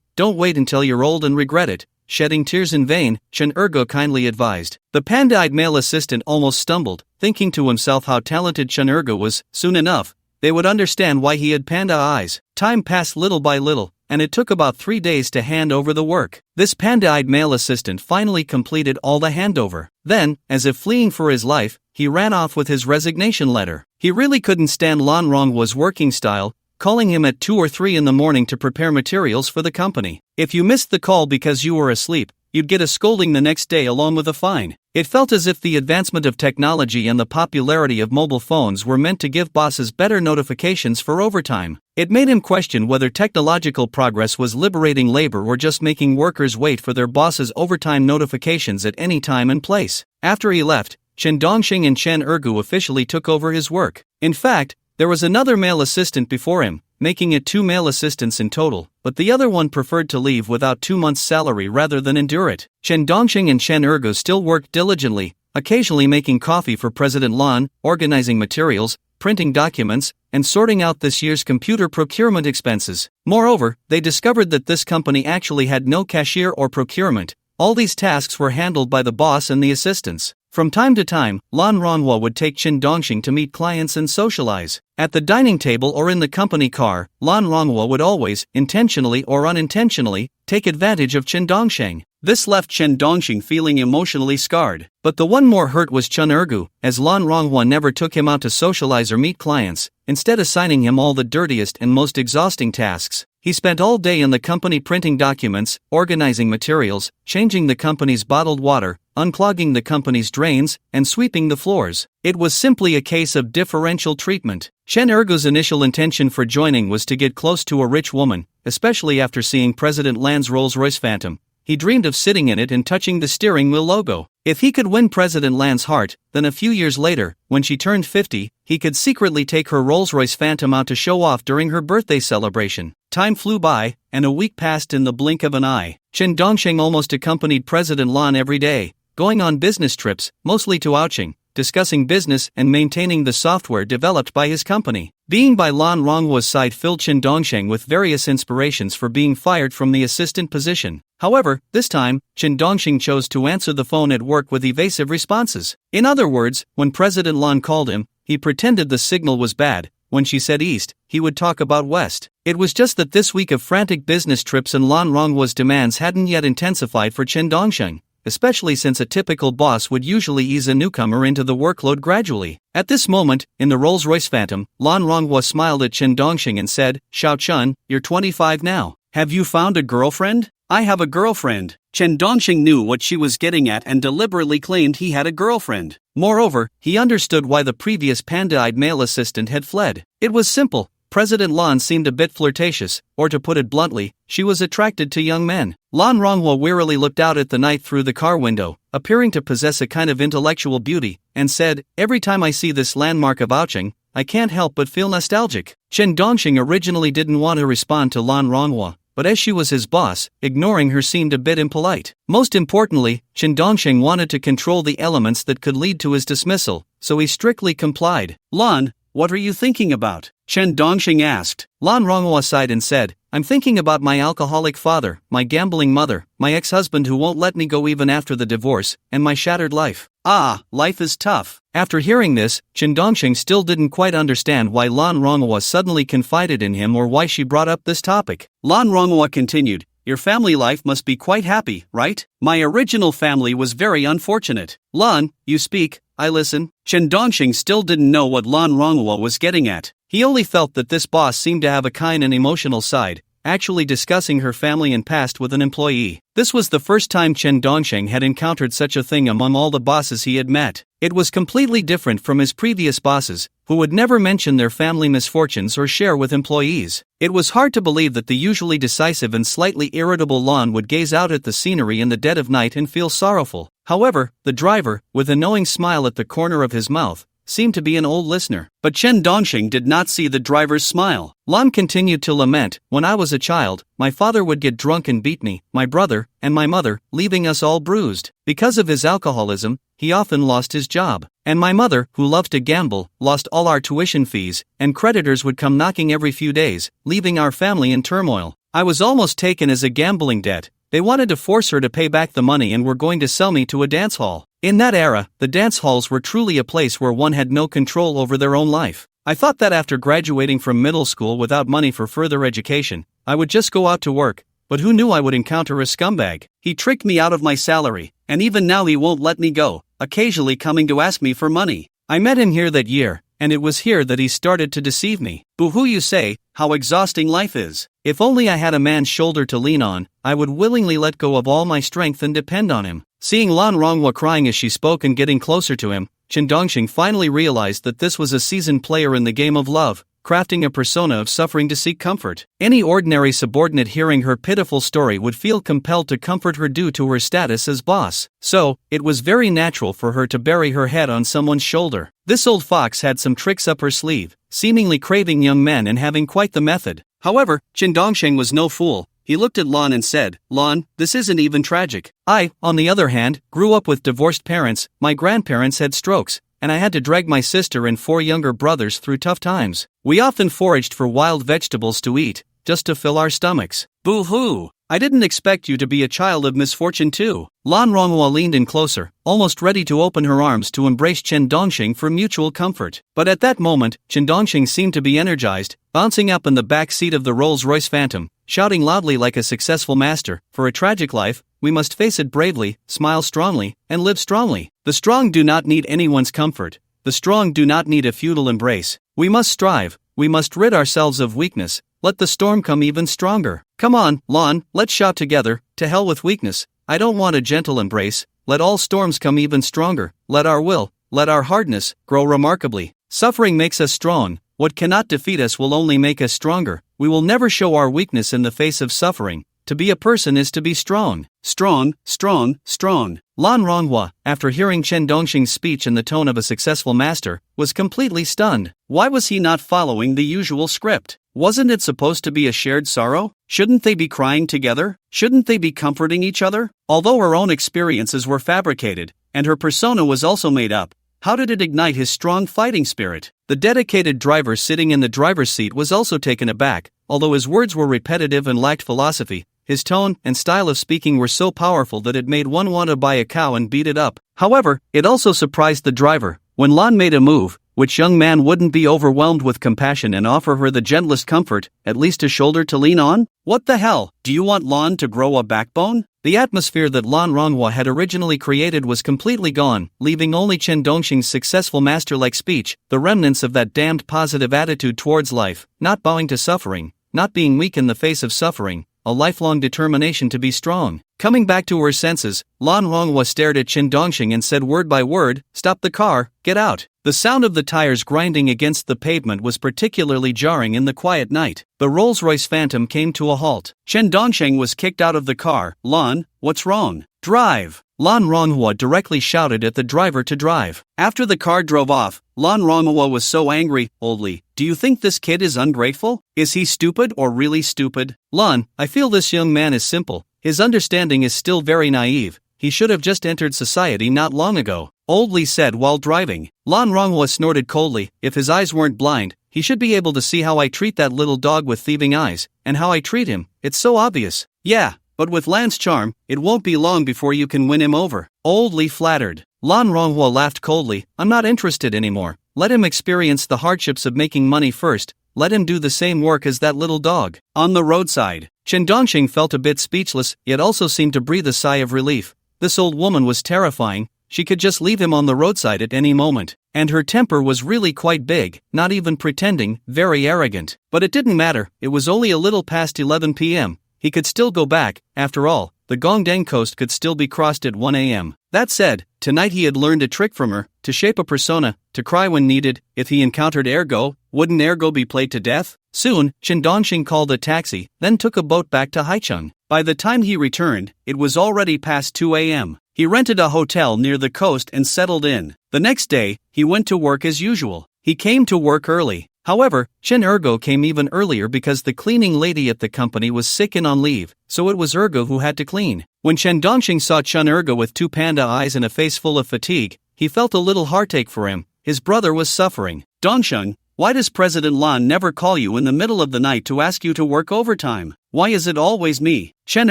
Don't wait until you're old and regret it. Shedding tears in vain, Chen Ergo kindly advised. The panda-eyed male assistant almost stumbled, thinking to himself how talented Chen Ergo was. Soon enough, they would understand why he had panda eyes. Time passed little by little, and it took about 3 days to hand over the work. This panda-eyed male assistant finally completed all the handover. Then, as if fleeing for his life, he ran off with his resignation letter. He really couldn't stand Lan Ronghua's working style, calling him at 2 or 3 in the morning to prepare materials for the company. If you missed the call because you were asleep, you'd get a scolding the next day along with a fine. It felt as if the advancement of technology and the popularity of mobile phones were meant to give bosses better notifications for overtime. It made him question whether technological progress was liberating labor or just making workers wait for their boss's overtime notifications at any time and place. After he left, Chen Dongxing and Chen Ergu officially took over his work. In fact, there was another male assistant before him, making it 2 male assistants in total, but the other one preferred to leave without 2 months' salary rather than endure it. Chen Dongxing and Chen Ergu still worked diligently, occasionally making coffee for President Lan, organizing materials, printing documents, and sorting out this year's computer procurement expenses. Moreover, they discovered that this company actually had no cashier or procurement. All these tasks were handled by the boss and the assistants. From time to time, Lan Ronghua would take Chen Dongxing to meet clients and socialize. At the dining table or in the company car, Lan Ronghua would always, intentionally or unintentionally, take advantage of Chen Dongxing. This left Chen Dongxing feeling emotionally scarred. But the one more hurt was Chen Ergu, as Lan Ronghua never took him out to socialize or meet clients, instead assigning him all the dirtiest and most exhausting tasks. He spent all day in the company printing documents, organizing materials, changing the company's bottled water, unclogging the company's drains, and sweeping the floors. It was simply a case of differential treatment. Chen Ergu's initial intention for joining was to get close to a rich woman, especially after seeing President Lan's Rolls-Royce Phantom. He dreamed of sitting in it and touching the steering wheel logo. If he could win President Lan's heart, then a few years later, when she turned 50, he could secretly take her Rolls-Royce Phantom out to show off during her birthday celebration. Time flew by, and a week passed in the blink of an eye. Chen Dongxing almost accompanied President Lan every day, going on business trips, mostly to Ouching, discussing business and maintaining the software developed by his company. Being by Lan Ronghua's side filled Chen Dongxing with various inspirations for being fired from the assistant position. However, this time, Chen Dongxing chose to answer the phone at work with evasive responses. In other words, when President Lan called him, he pretended the signal was bad. When she said east, he would talk about west. It was just that this week of frantic business trips and Lan Ronghua's demands hadn't yet intensified for Chen Dongxing, especially since a typical boss would usually ease a newcomer into the workload gradually. At this moment, in the Rolls-Royce Phantom, Lan Ronghua smiled at Chen Dongxing and said, "Xiao Chun, you're 25 now. Have you found a girlfriend?" "I have a girlfriend." Chen Dongxing knew what she was getting at and deliberately claimed he had a girlfriend. Moreover, he understood why the previous panda-eyed male assistant had fled. It was simple. President Lan seemed a bit flirtatious, or to put it bluntly, she was attracted to young men. Lan Ronghua wearily looked out at the night through the car window, appearing to possess a kind of intellectual beauty, and said, "Every time I see this landmark of Ouching, I can't help but feel nostalgic." Chen Dongxing originally didn't want to respond to Lan Ronghua, but as she was his boss, ignoring her seemed a bit impolite. Most importantly, Chen Dongxing wanted to control the elements that could lead to his dismissal, so he strictly complied. "Lan, what are you thinking about?" Chen Dongxing asked. Lan Ronghua sighed and said, "I'm thinking about my alcoholic father, my gambling mother, my ex-husband who won't let me go even after the divorce, and my shattered life." "Ah, life is tough." After hearing this, Chen Dongxing still didn't quite understand why Lan Ronghua suddenly confided in him or why she brought up this topic. Lan Ronghua continued, your family life must be quite happy, right? My original family was very unfortunate. Lan, you speak, I listen. Chen Dongxing still didn't know what Lan Ronghua was getting at. He only felt that this boss seemed to have a kind and emotional side, actually discussing her family and past with an employee. This was the first time Chen Dongxing had encountered such a thing among all the bosses he had met. It was completely different from his previous bosses, who would never mention their family misfortunes or share with employees. It was hard to believe that the usually decisive and slightly irritable Lan would gaze out at the scenery in the dead of night and feel sorrowful. However, the driver, with a knowing smile at the corner of his mouth, seemed to be an old listener. But Chen Dongxing did not see the driver's smile. Lan continued to lament, when I was a child, my father would get drunk and beat me, my brother, and my mother, leaving us all bruised. Because of his alcoholism, he often lost his job. And my mother, who loved to gamble, lost all our tuition fees, and creditors would come knocking every few days, leaving our family in turmoil. I was almost taken as a gambling debt. They wanted to force her to pay back the money and were going to sell me to a dance hall. In that era, the dance halls were truly a place where one had no control over their own life. I thought that after graduating from middle school without money for further education, I would just go out to work, but who knew I would encounter a scumbag? He tricked me out of my salary, and even now he won't let me go, occasionally coming to ask me for money. I met him here that year, and it was here that he started to deceive me. Boo-hoo, you say, how exhausting life is. If only I had a man's shoulder to lean on, I would willingly let go of all my strength and depend on him. Seeing Lan Ronghua crying as she spoke and getting closer to him, Chen Dongxing finally realized that this was a seasoned player in the game of love, crafting a persona of suffering to seek comfort. Any ordinary subordinate hearing her pitiful story would feel compelled to comfort her due to her status as boss. So, it was very natural for her to bury her head on someone's shoulder. This old fox had some tricks up her sleeve, seemingly craving young men and having quite the method. However, Chen Dongxing was no fool. He looked at Lan and said, Lan, this isn't even tragic. I, on the other hand, grew up with divorced parents, my grandparents had strokes, and I had to drag my sister and 4 younger brothers through tough times. We often foraged for wild vegetables to eat, just to fill our stomachs. Boo-hoo! I didn't expect you to be a child of misfortune too. Lan Ronghua leaned in closer, almost ready to open her arms to embrace Chen Dongxing for mutual comfort. But at that moment, Chen Dongxing seemed to be energized, bouncing up in the back seat of the Rolls-Royce Phantom, shouting loudly like a successful master, for a tragic life, we must face it bravely, smile strongly, and live strongly. The strong do not need anyone's comfort. The strong do not need a feudal embrace. We must strive. We must rid ourselves of weakness. Let the storm come even stronger. Come on, Lan, let's shout together, to hell with weakness. I don't want a gentle embrace. Let all storms come even stronger. Let our will, let our hardness, grow remarkably. Suffering makes us strong. What cannot defeat us will only make us stronger. We will never show our weakness in the face of suffering. To be a person is to be strong. Strong, strong, strong. Lan Ronghua, after hearing Chen Dongxing's speech in the tone of a successful master, was completely stunned. Why was he not following the usual script? Wasn't it supposed to be a shared sorrow? Shouldn't they be crying together? Shouldn't they be comforting each other? Although her own experiences were fabricated, and her persona was also made up, how did it ignite his strong fighting spirit? The dedicated driver sitting in the driver's seat was also taken aback. Although his words were repetitive and lacked philosophy, his tone and style of speaking were so powerful that it made one want to buy a cow and beat it up. However, it also surprised the driver. When Lan made a move, which young man wouldn't be overwhelmed with compassion and offer her the gentlest comfort, at least a shoulder to lean on? What the hell? Do you want Lan to grow a backbone? The atmosphere that Lan Ronghua had originally created was completely gone, leaving only Chen Dongxing's successful master-like speech, the remnants of that damned positive attitude towards life, not bowing to suffering, not being weak in the face of suffering, a lifelong determination to be strong. Coming back to her senses, Lan Ronghua stared at Chen Dongxing and said word by word, "Stop the car, get out." The sound of the tires grinding against the pavement was particularly jarring in the quiet night. The Rolls-Royce Phantom came to a halt. Chen Dongxing was kicked out of the car. "Lan, what's wrong? Drive!" Lan Ronghua directly shouted at the driver to drive. After the car drove off, Lan Ronghua was so angry. "Oldly, do you think this kid is ungrateful? Is he stupid or really stupid? Lan, I feel this young man is simple. His understanding is still very naive. He should have just entered society not long ago," Oldly said while driving. Lan Ronghua snorted coldly. "If his eyes weren't blind, he should be able to see how I treat that little dog with thieving eyes, and how I treat him. It's so obvious." "Yeah, but with Lan's charm, it won't be long before you can win him over," Oldly flattered. Lan Ronghua laughed coldly. "I'm not interested anymore. Let him experience the hardships of making money first. let him do the same work as that little dog. On the roadside, Chen Dongxing felt a bit speechless, yet also seemed to breathe a sigh of relief. This old woman was terrifying. She could just leave him on the roadside at any moment. And her temper was really quite big, not even pretending, very arrogant. But it didn't matter, it was only a little past 11 p.m. He could still go back. After all, the Gongdang coast could still be crossed at 1 a.m. That said, tonight he had learned a trick from her, to shape a persona, to cry when needed. If he encountered Ergo, wouldn't Ergo be played to death? Soon, Chen Dongxing called a taxi, then took a boat back to Haicheng. By the time he returned, it was already past 2 a.m. He rented a hotel near the coast and settled in. The next day, he went to work as usual. He came to work early. However, Chen Ergo came even earlier because the cleaning lady at the company was sick and on leave, so it was Ergo who had to clean. When Chen Dongxing saw Chen Ergo with two panda eyes and a face full of fatigue, he felt a little heartache for him. His brother was suffering. Dongxing, why does President Lan never call you in the middle of the night to ask you to work overtime? Why is it always me? Chen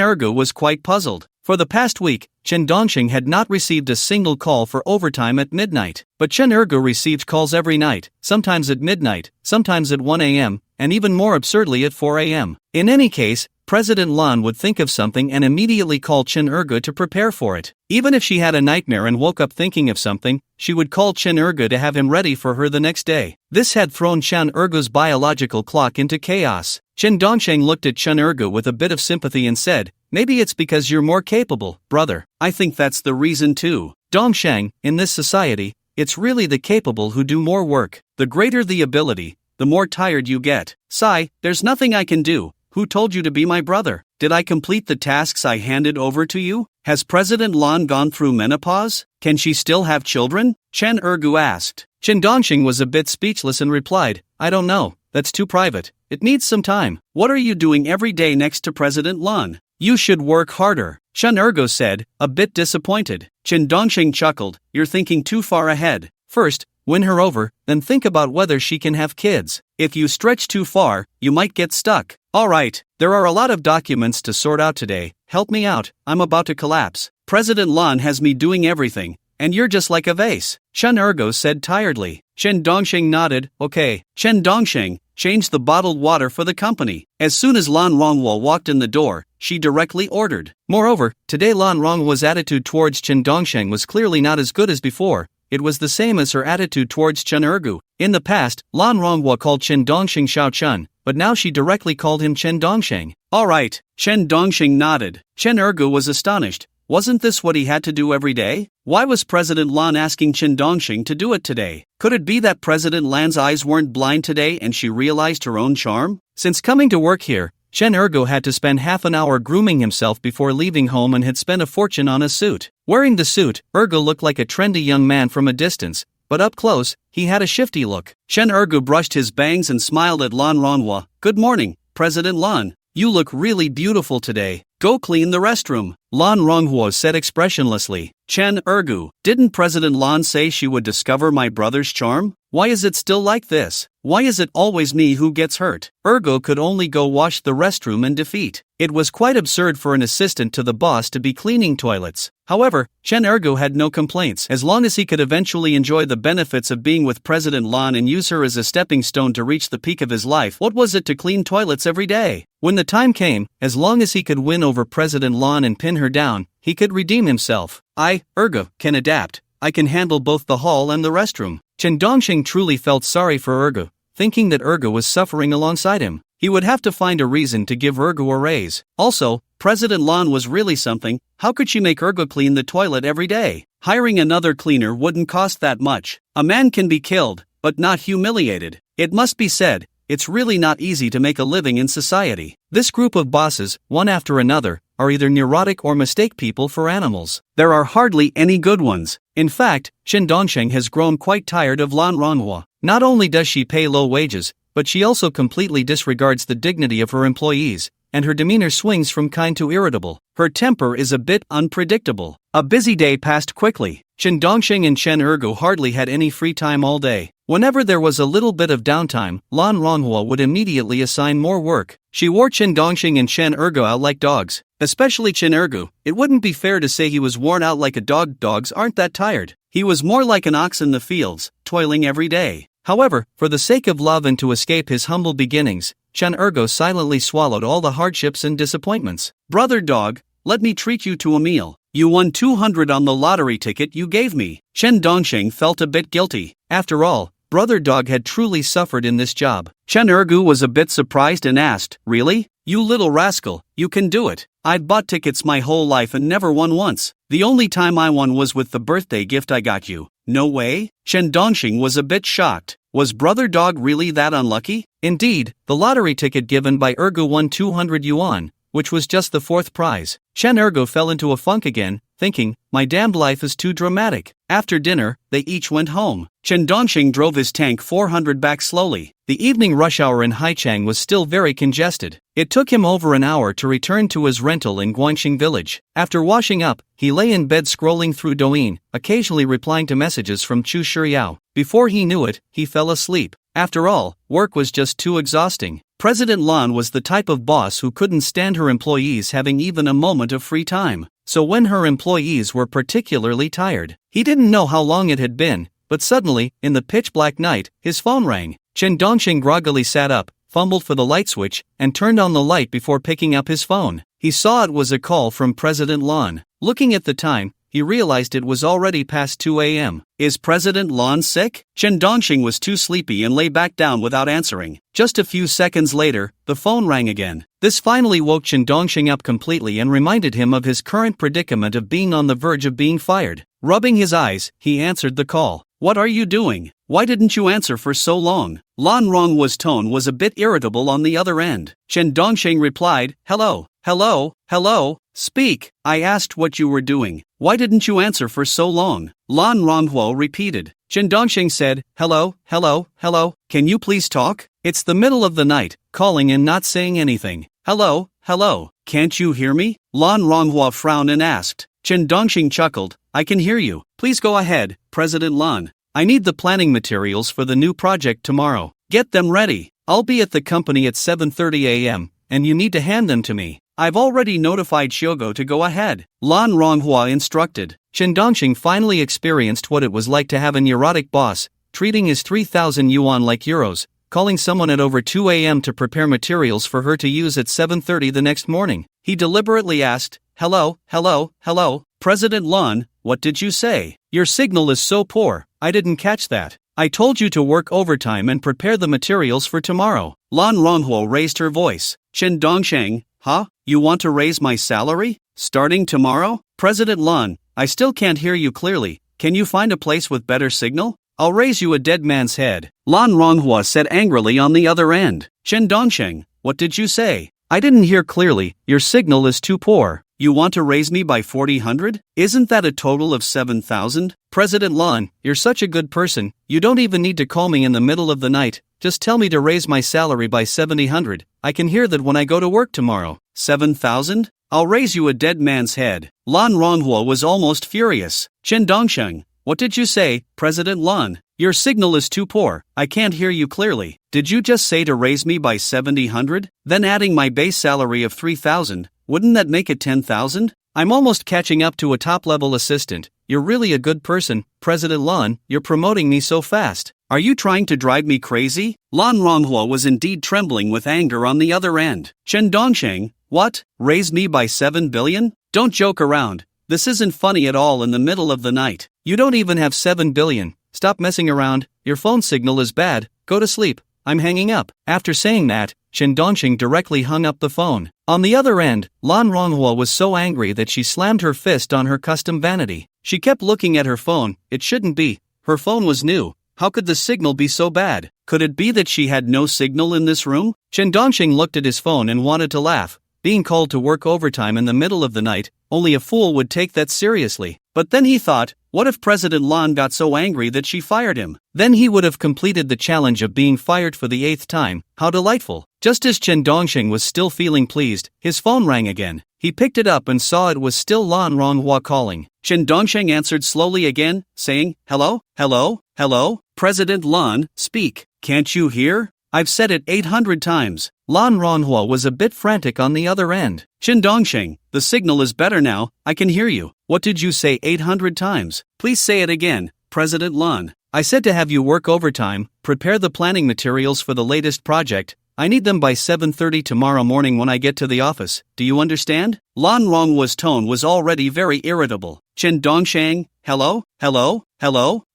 Ergo was quite puzzled. For the past week, Chen Dongxing had not received a single call for overtime at midnight. But Chen Ergo received calls every night, sometimes at midnight, sometimes at 1 a.m., and even more absurdly at 4 a.m. In any case, President Lan would think of something and immediately call Chen Ergo to prepare for it. Even if she had a nightmare and woke up thinking of something, she would call Chen Ergo to have him ready for her the next day. This had thrown Chen Ergo's biological clock into chaos. Chen Dongxing looked at Chen Ergo with a bit of sympathy and said, "Maybe it's because you're more capable, brother." "I think that's the reason too. Dongxing, in this society, it's really the capable who do more work. The greater the ability, the more tired you get." "Sigh, there's nothing I can do. Who told you to be my brother? Did I complete the tasks I handed over to you? Has President Lan gone through menopause? Can she still have children?" Chen Ergo asked. Chen Dongxing was a bit speechless and replied, "I don't know, that's too private. It needs some time." "What are you doing every day next to President Lan? You should work harder," Chen Ergo said, a bit disappointed. Chen Dongxing chuckled, "You're thinking too far ahead. First, win her over, then think about whether she can have kids. If you stretch too far, you might get stuck." "Alright, there are a lot of documents to sort out today. Help me out, I'm about to collapse. President Lan has me doing everything, and you're just like a vase," Chen Ergo said tiredly. Chen Dongxing nodded, "Okay." Chen Dongxing changed the bottled water for the company. As soon as Lan Rongwa walked in the door, she directly ordered. Moreover, today Lan Rongwa's attitude towards Chen Dongxing was clearly not as good as before. It was the same as her attitude towards Chen Ergo. In the past, Lan Rongwa called Chen Dongxing Xiao Chen, but now she directly called him Chen Dongxing. "Alright," Chen Dongxing nodded. Chen Ergo was astonished. Wasn't this what he had to do every day? Why was President Lan asking Chen Dongxing to do it today? Could it be that President Lan's eyes weren't blind today and she realized her own charm? Since coming to work here, Chen Ergo had to spend half an hour grooming himself before leaving home and had spent a fortune on a suit. Wearing the suit, Ergo looked like a trendy young man from a distance, but up close, he had a shifty look. Chen Ergo brushed his bangs and smiled at Lan Rongwa. "Good morning, President Lan. You look really beautiful today. Go clean the restroom," Lan Rongwa said expressionlessly. Chen Ergo, didn't President Lan say she would discover my brother's charm? Why is it still like this? Why is it always me who gets hurt? Ergo could only go wash the restroom in defeat. It was quite absurd for an assistant to the boss to be cleaning toilets. However, Chen Ergo had no complaints as long as he could eventually enjoy the benefits of being with President Lan and use her as a stepping stone to reach the peak of his life. What was it to clean toilets every day? When the time came, as long as he could win over President Lan and pin her down, he could redeem himself. "I, Ergo, can adapt. I can handle both the hall and the restroom." Chen Dongxing truly felt sorry for Ergo, thinking that Ergo was suffering alongside him. He would have to find a reason to give Ergo a raise. Also, President Lan was really something. How could she make Ergo clean the toilet every day? Hiring another cleaner wouldn't cost that much. A man can be killed, but not humiliated. It must be said, it's really not easy to make a living in society. This group of bosses, one after another, are either neurotic or mistake people for animals. There are hardly any good ones. In fact, Chen Dongxing has grown quite tired of Lan Rongwa. Not only does she pay low wages, but she also completely disregards the dignity of her employees, and her demeanor swings from kind to irritable. Her temper is a bit unpredictable. A busy day passed quickly. Chen Dongxing and Chen Ergo hardly had any free time all day. Whenever there was a little bit of downtime, Lan Rongwa would immediately assign more work. She wore Chen Dongxing and Chen Ergo out like dogs. Especially Chen Ergo. It wouldn't be fair to say he was worn out like a dog. Dogs aren't that tired. He was more like an ox in the fields, toiling every day. However, for the sake of love and to escape his humble beginnings, Chen Ergo silently swallowed all the hardships and disappointments. Brother dog, let me treat you to a meal. You won 200 on the lottery ticket you gave me. Chen Dongxing felt a bit guilty. After all, Brother Dog had truly suffered in this job. Chen Ergu was a bit surprised and asked, "Really? You little rascal, you can do it. I've bought tickets my whole life and never won once. The only time I won was with the birthday gift I got you." "No way?" Chen Dongxing was a bit shocked. Was Brother Dog really that unlucky? Indeed, the lottery ticket given by Ergu won 200 yuan, which was just the fourth prize. Chen Ergo fell into a funk again, thinking, "My damned life is too dramatic." After dinner, they each went home. Chen Dongxing drove his tank 400 back slowly. The evening rush hour in Haichang was still very congested. It took him over an hour to return to his rental in Guangxing village. After washing up, he lay in bed scrolling through Douyin, occasionally replying to messages from Chu Shiyao. Before he knew it, he fell asleep. After all, work was just too exhausting. President Lan was the type of boss who couldn't stand her employees having even a moment of free time. So when her employees were particularly tired, he didn't know how long it had been, but suddenly, in the pitch-black night, his phone rang. Chen Dongxing groggily sat up, fumbled for the light switch, and turned on the light before picking up his phone. He saw it was a call from President Lan. Looking at the time, he realized it was already past 2 a.m. Is President Lan sick? Chen Dongxing was too sleepy and lay back down without answering. Just a few seconds later, the phone rang again. This finally woke Chen Dongxing up completely and reminded him of his current predicament of being on the verge of being fired. Rubbing his eyes, he answered the call. "What are you doing? Why didn't you answer for so long?" Lan Ronghua's tone was a bit irritable on the other end. Chen Dongxing replied, "Hello, hello, hello, speak. I asked what you were doing. Why didn't you answer for so long?" Lan Ronghua repeated. Chen Dongxing said, "Hello, hello, hello, can you please talk? It's the middle of the night, calling and not saying anything. Hello, hello, can't you hear me?" Lan Ronghua frowned and asked. Chen Dongxing chuckled, "I can hear you. Please go ahead, President Lan. I need the planning materials for the new project tomorrow. Get them ready. I'll be at the company at 7:30 a.m., and you need to hand them to me. I've already notified Shogo to go ahead," Lan Ronghua instructed. Chen Dongxing finally experienced what it was like to have a neurotic boss, treating his 3,000 yuan like euros, calling someone at over 2 a.m. to prepare materials for her to use at 7:30 the next morning. He deliberately asked, "Hello, hello, hello, President Lan, what did you say? Your signal is so poor, I didn't catch that. I told you to work overtime and prepare the materials for tomorrow." Lan Ronghua raised her voice. Chen Dongxing, "Huh? You want to raise my salary? Starting tomorrow? President Lan, I still can't hear you clearly. Can you find a place with better signal? I'll raise you a dead man's head," Lan Ronghua said angrily on the other end. Chen Dongxing, "What did you say? I didn't hear clearly. Your signal is too poor. You want to raise me by 400? Isn't that a total of 7,000? President Lan, you're such a good person, you don't even need to call me in the middle of the night. Just tell me to raise my salary by 700. I can hear that when I go to work tomorrow." 7,000? I'll raise you a dead man's head. Lan Ronghua was almost furious. Chen Dongxing, "What did you say, President Lan? Your signal is too poor, I can't hear you clearly. Did you just say to raise me by 700? Then adding my base salary of 3,000, wouldn't that make it 10,000? I'm almost catching up to a top-level assistant. You're really a good person, President Lan, you're promoting me so fast. Are you trying to drive me crazy?" Lan Ronghua was indeed trembling with anger on the other end. Chen Dongxing, "What? Raise me by 7 billion? Don't joke around. This isn't funny at all in the middle of the night. You don't even have 7 billion. Stop messing around, your phone signal is bad, go to sleep, I'm hanging up." After saying that, Chen Dongxing directly hung up the phone. On the other end, Lan Ronghua was so angry that she slammed her fist on her custom vanity. She kept looking at her phone. It shouldn't be. Her phone was new. How could the signal be so bad? Could it be that she had no signal in this room? Chen Dongxing looked at his phone and wanted to laugh. Being called to work overtime in the middle of the night, only a fool would take that seriously. But then he thought, what if President Lan got so angry that she fired him? Then he would have completed the challenge of being fired for the 8th time. How delightful. Just as Chen Dongxing was still feeling pleased, his phone rang again. He picked it up and saw it was still Lan Ronghua calling. Chen Dongxing answered slowly again, saying, "Hello, hello, hello, President Lan, speak. Can't you hear? I've said it 800 times. Lan Ronghua was a bit frantic on the other end. Chen Dongxing, the signal is better now, I can hear you. What did you say 800 times? Please say it again, President Lan. I said to have you work overtime, prepare the planning materials for the latest project. I need them by 7:30 tomorrow morning when I get to the office. Do you understand? Lan Ronghwa's tone was already very irritable. Chen Dongshang, hello?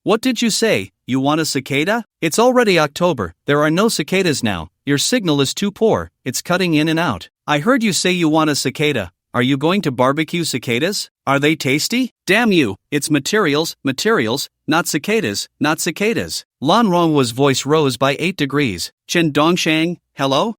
What did you say? You want a cicada? It's already October, there are no cicadas now. Your signal is too poor, it's cutting in and out. I heard you say you want a cicada. Are you going to barbecue cicadas? Are they tasty? Damn you, it's materials, not cicadas. Lan Ronghwa's voice rose by 8 degrees. Chen Dongshang, hello?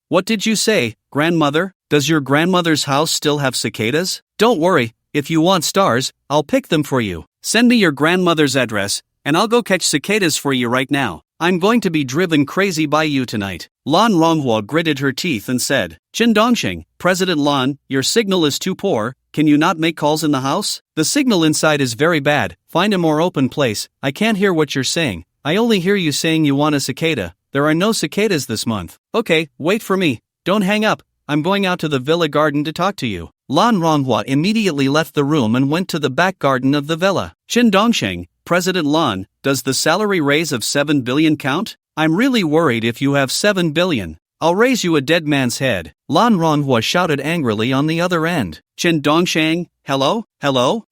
What did you say, grandmother? Does your grandmother's house still have cicadas? Don't worry, if you want stars, I'll pick them for you. Send me your grandmother's address, and I'll go catch cicadas for you right now. I'm going to be driven crazy by you tonight. Lan Ronghwa gritted her teeth and said, Chen Dongsheng, President Lan, your signal is too poor, can you not make calls in the house? The signal inside is very bad, find a more open place, I can't hear what you're saying. I only hear you saying you want a cicada. There are no cicadas this month. Okay, wait for me. Don't hang up. I'm going out to the villa garden to talk to you. Lan Ronghwa immediately left the room and went to the back garden of the villa. Chen Dongsheng, President Lan, does the salary raise of 7 billion count? I'm really worried if you have 7 billion. I'll raise you a dead man's head. Lan Ronghwa shouted angrily on the other end. Chen Dongsheng, hello?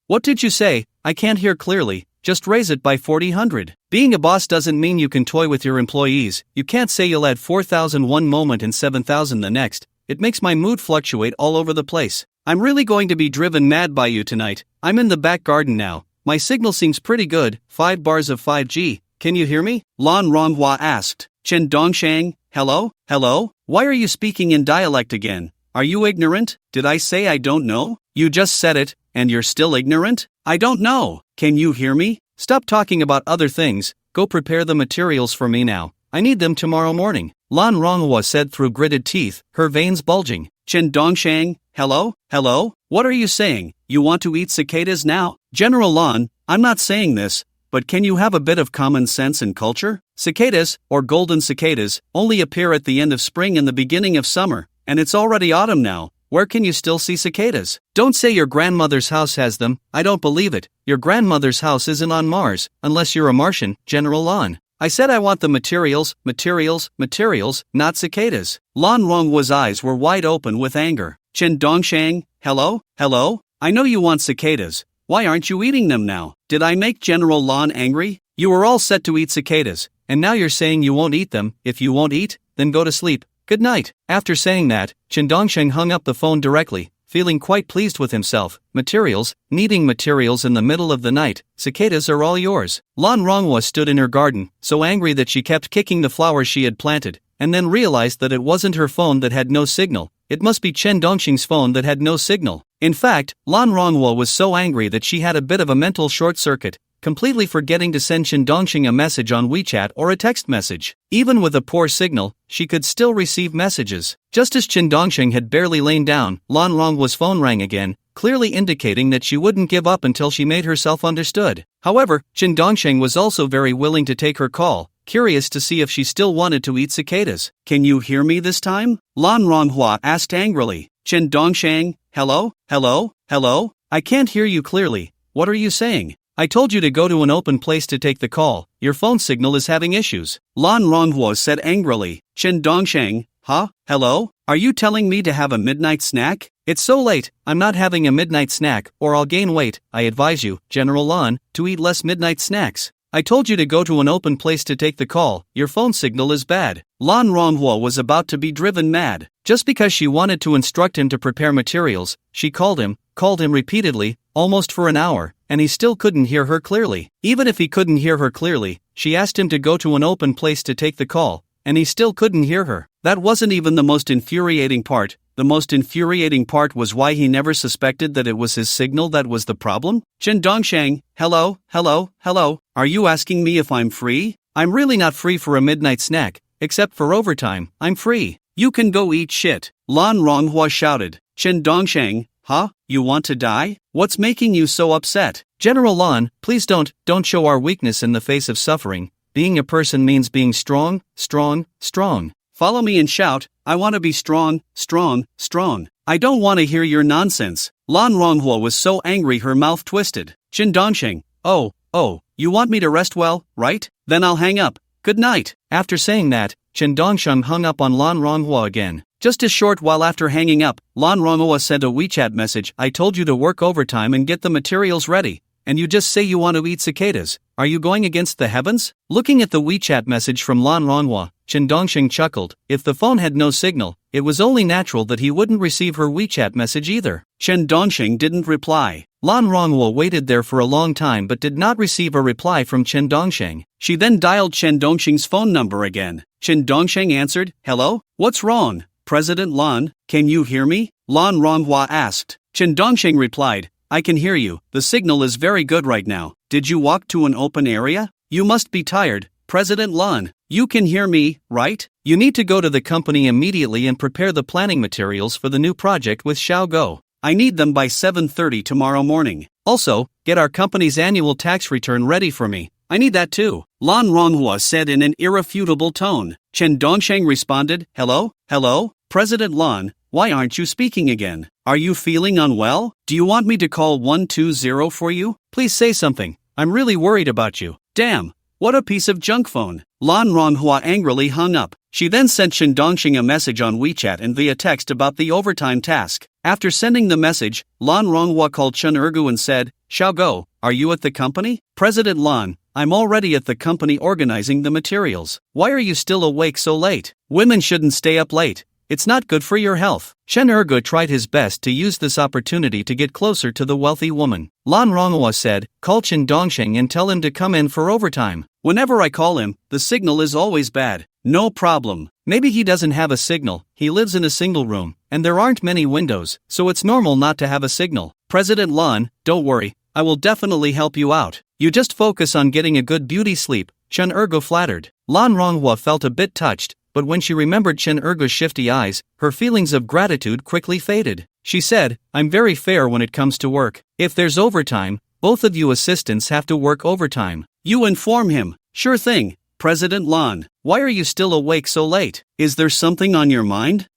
What did you say? I can't hear clearly. Just raise it by 4,000. Being a boss doesn't mean you can toy with your employees. You can't say you'll add 4,000 one moment and 7,000 the next. It makes my mood fluctuate all over the place. I'm really going to be driven mad by you tonight. I'm in the back garden now. My signal seems pretty good, 5 bars of 5G. Can you hear me? Lan Ronghwa asked. Chen Dongshang, hello? Why are you speaking in dialect again? Are you ignorant? Did I say I don't know? You just said it, and you're still ignorant? I don't know. Can you hear me? Stop talking about other things. Go prepare the materials for me now. I need them tomorrow morning. Lan Ronghwa said through gritted teeth, her veins bulging. Chen Dongshang, hello? What are you saying? You want to eat cicadas now? General Lan, I'm not saying this, but can you have a bit of common sense and culture? Cicadas, or golden cicadas, only appear at the end of spring and the beginning of summer, and it's already autumn now. Where can you still see cicadas? Don't say your grandmother's house has them, I don't believe it. Your grandmother's house isn't on Mars, unless you're a Martian, General Lan. I said I want the materials, not cicadas. Lan Ronghwa's eyes were wide open with anger. Chen Dongshang, hello? I know you want cicadas. Why aren't you eating them now? Did I make General Lan angry? You were all set to eat cicadas, and now you're saying you won't eat them. If you won't eat, then go to sleep. Good night. After saying that, Chen Dongsheng hung up the phone directly, feeling quite pleased with himself. Materials, needing materials in the middle of the night, cicadas are all yours. Lan Ronghwa stood in her garden, so angry that she kept kicking the flowers she had planted, and then realized that it wasn't her phone that had no signal, it must be Chen Dongsheng's phone that had no signal. In fact, Lan Ronghwa was so angry that she had a bit of a mental short-circuit, completely forgetting to send Chen Dongsheng a message on WeChat or a text message. Even with a poor signal, she could still receive messages. Just as Chen Dongsheng had barely lain down, Lan Ronghwa's phone rang again, clearly indicating that she wouldn't give up until she made herself understood. However, Chen Dongsheng was also very willing to take her call, curious to see if she still wanted to eat cicadas. Can you hear me this time? Lan Ronghwa asked angrily. Chen Dongsheng, hello? I can't hear you clearly. What are you saying? I told you to go to an open place to take the call. Your phone signal is having issues. Lan Ronghwa said angrily. Chen Dongsheng, hello? Are you telling me to have a midnight snack? It's so late, I'm not having a midnight snack, or I'll gain weight. I advise you, General Lan, to eat less midnight snacks. I told you to go to an open place to take the call. Your phone signal is bad. Lan Ronghwa was about to be driven mad. Just because she wanted to instruct him to prepare materials, she called him repeatedly, almost for an hour, and he still couldn't hear her clearly. Even if he couldn't hear her clearly, she asked him to go to an open place to take the call, and he still couldn't hear her. That wasn't even the most infuriating part. The most infuriating part was why he never suspected that it was his signal that was the problem. Chen Dongsheng, hello? Are you asking me if I'm free? I'm really not free for a midnight snack, except for overtime. I'm free. You can go eat shit. Lan Ronghwa shouted. Chen Dongsheng, you want to die? What's making you so upset? General Lan, please don't show our weakness in the face of suffering. Being a person means being strong. Follow me and shout, I want to be strong. I don't want to hear your nonsense. Lan Ronghwa was so angry her mouth twisted. Chen Dongsheng, oh, Oh, you want me to rest well, right? Then I'll hang up. Good night. After saying that, Chen Dongsheng hung up on Lan Ronghua again. Just a short while after hanging up, Lan Ronghua sent a WeChat message. I told you to work overtime and get the materials ready, and you just say you want to eat cicadas. Are you going against the heavens? Looking at the WeChat message from Lan Ronghua, Chen Dongsheng chuckled. If the phone had no signal, it was only natural that he wouldn't receive her WeChat message either. Chen Dongsheng didn't reply. Lan Ronghua waited there for a long time but did not receive a reply from Chen Dongsheng. She then dialed Chen Dongsheng's phone number again. Chen Dongsheng answered, "Hello? What's wrong? President Lan, can you hear me?" Lan Ronghua asked. Chen Dongsheng replied, "I can hear you. The signal is very good right now. Did you walk to an open area? You must be tired. President Lan, you can hear me, right? You need to go to the company immediately and prepare the planning materials for the new project with Xiaogo. I need them by 7:30 tomorrow morning. Also, get our company's annual tax return ready for me. I need that too," Lan Ronghua said in an irrefutable tone. Chen Dongsheng responded, Hello, President Lan, why aren't you speaking again? Are you feeling unwell? Do you want me to call 120 for you? Please say something. I'm really worried about you. Damn, what a piece of junk phone. Lan Ronghua angrily hung up. She then sent Chen Dongsheng a message on WeChat and via text about the overtime task. After sending the message, Lan Ronghua called Chen Ergu and said, Xiaogo, are you at the company? President Lan, I'm already at the company organizing the materials. Why are you still awake so late? Women shouldn't stay up late. It's not good for your health. Chen Ergu tried his best to use this opportunity to get closer to the wealthy woman. Lan Ronghua said, call Chen Dongsheng and tell him to come in for overtime. Whenever I call him, the signal is always bad. No problem. Maybe he doesn't have a signal. He lives in a single room, and there aren't many windows, so it's normal not to have a signal. President Lan, don't worry. I will definitely help you out. You just focus on getting a good beauty sleep, Chen Ergu flattered. Lan Ronghua felt a bit touched, but when she remembered Chen Ergu's shifty eyes, her feelings of gratitude quickly faded. She said, I'm very fair when it comes to work. If there's overtime, both of you assistants have to work overtime. You inform him. Sure thing, President Lan. Why are you still awake so late? Is there something on your mind?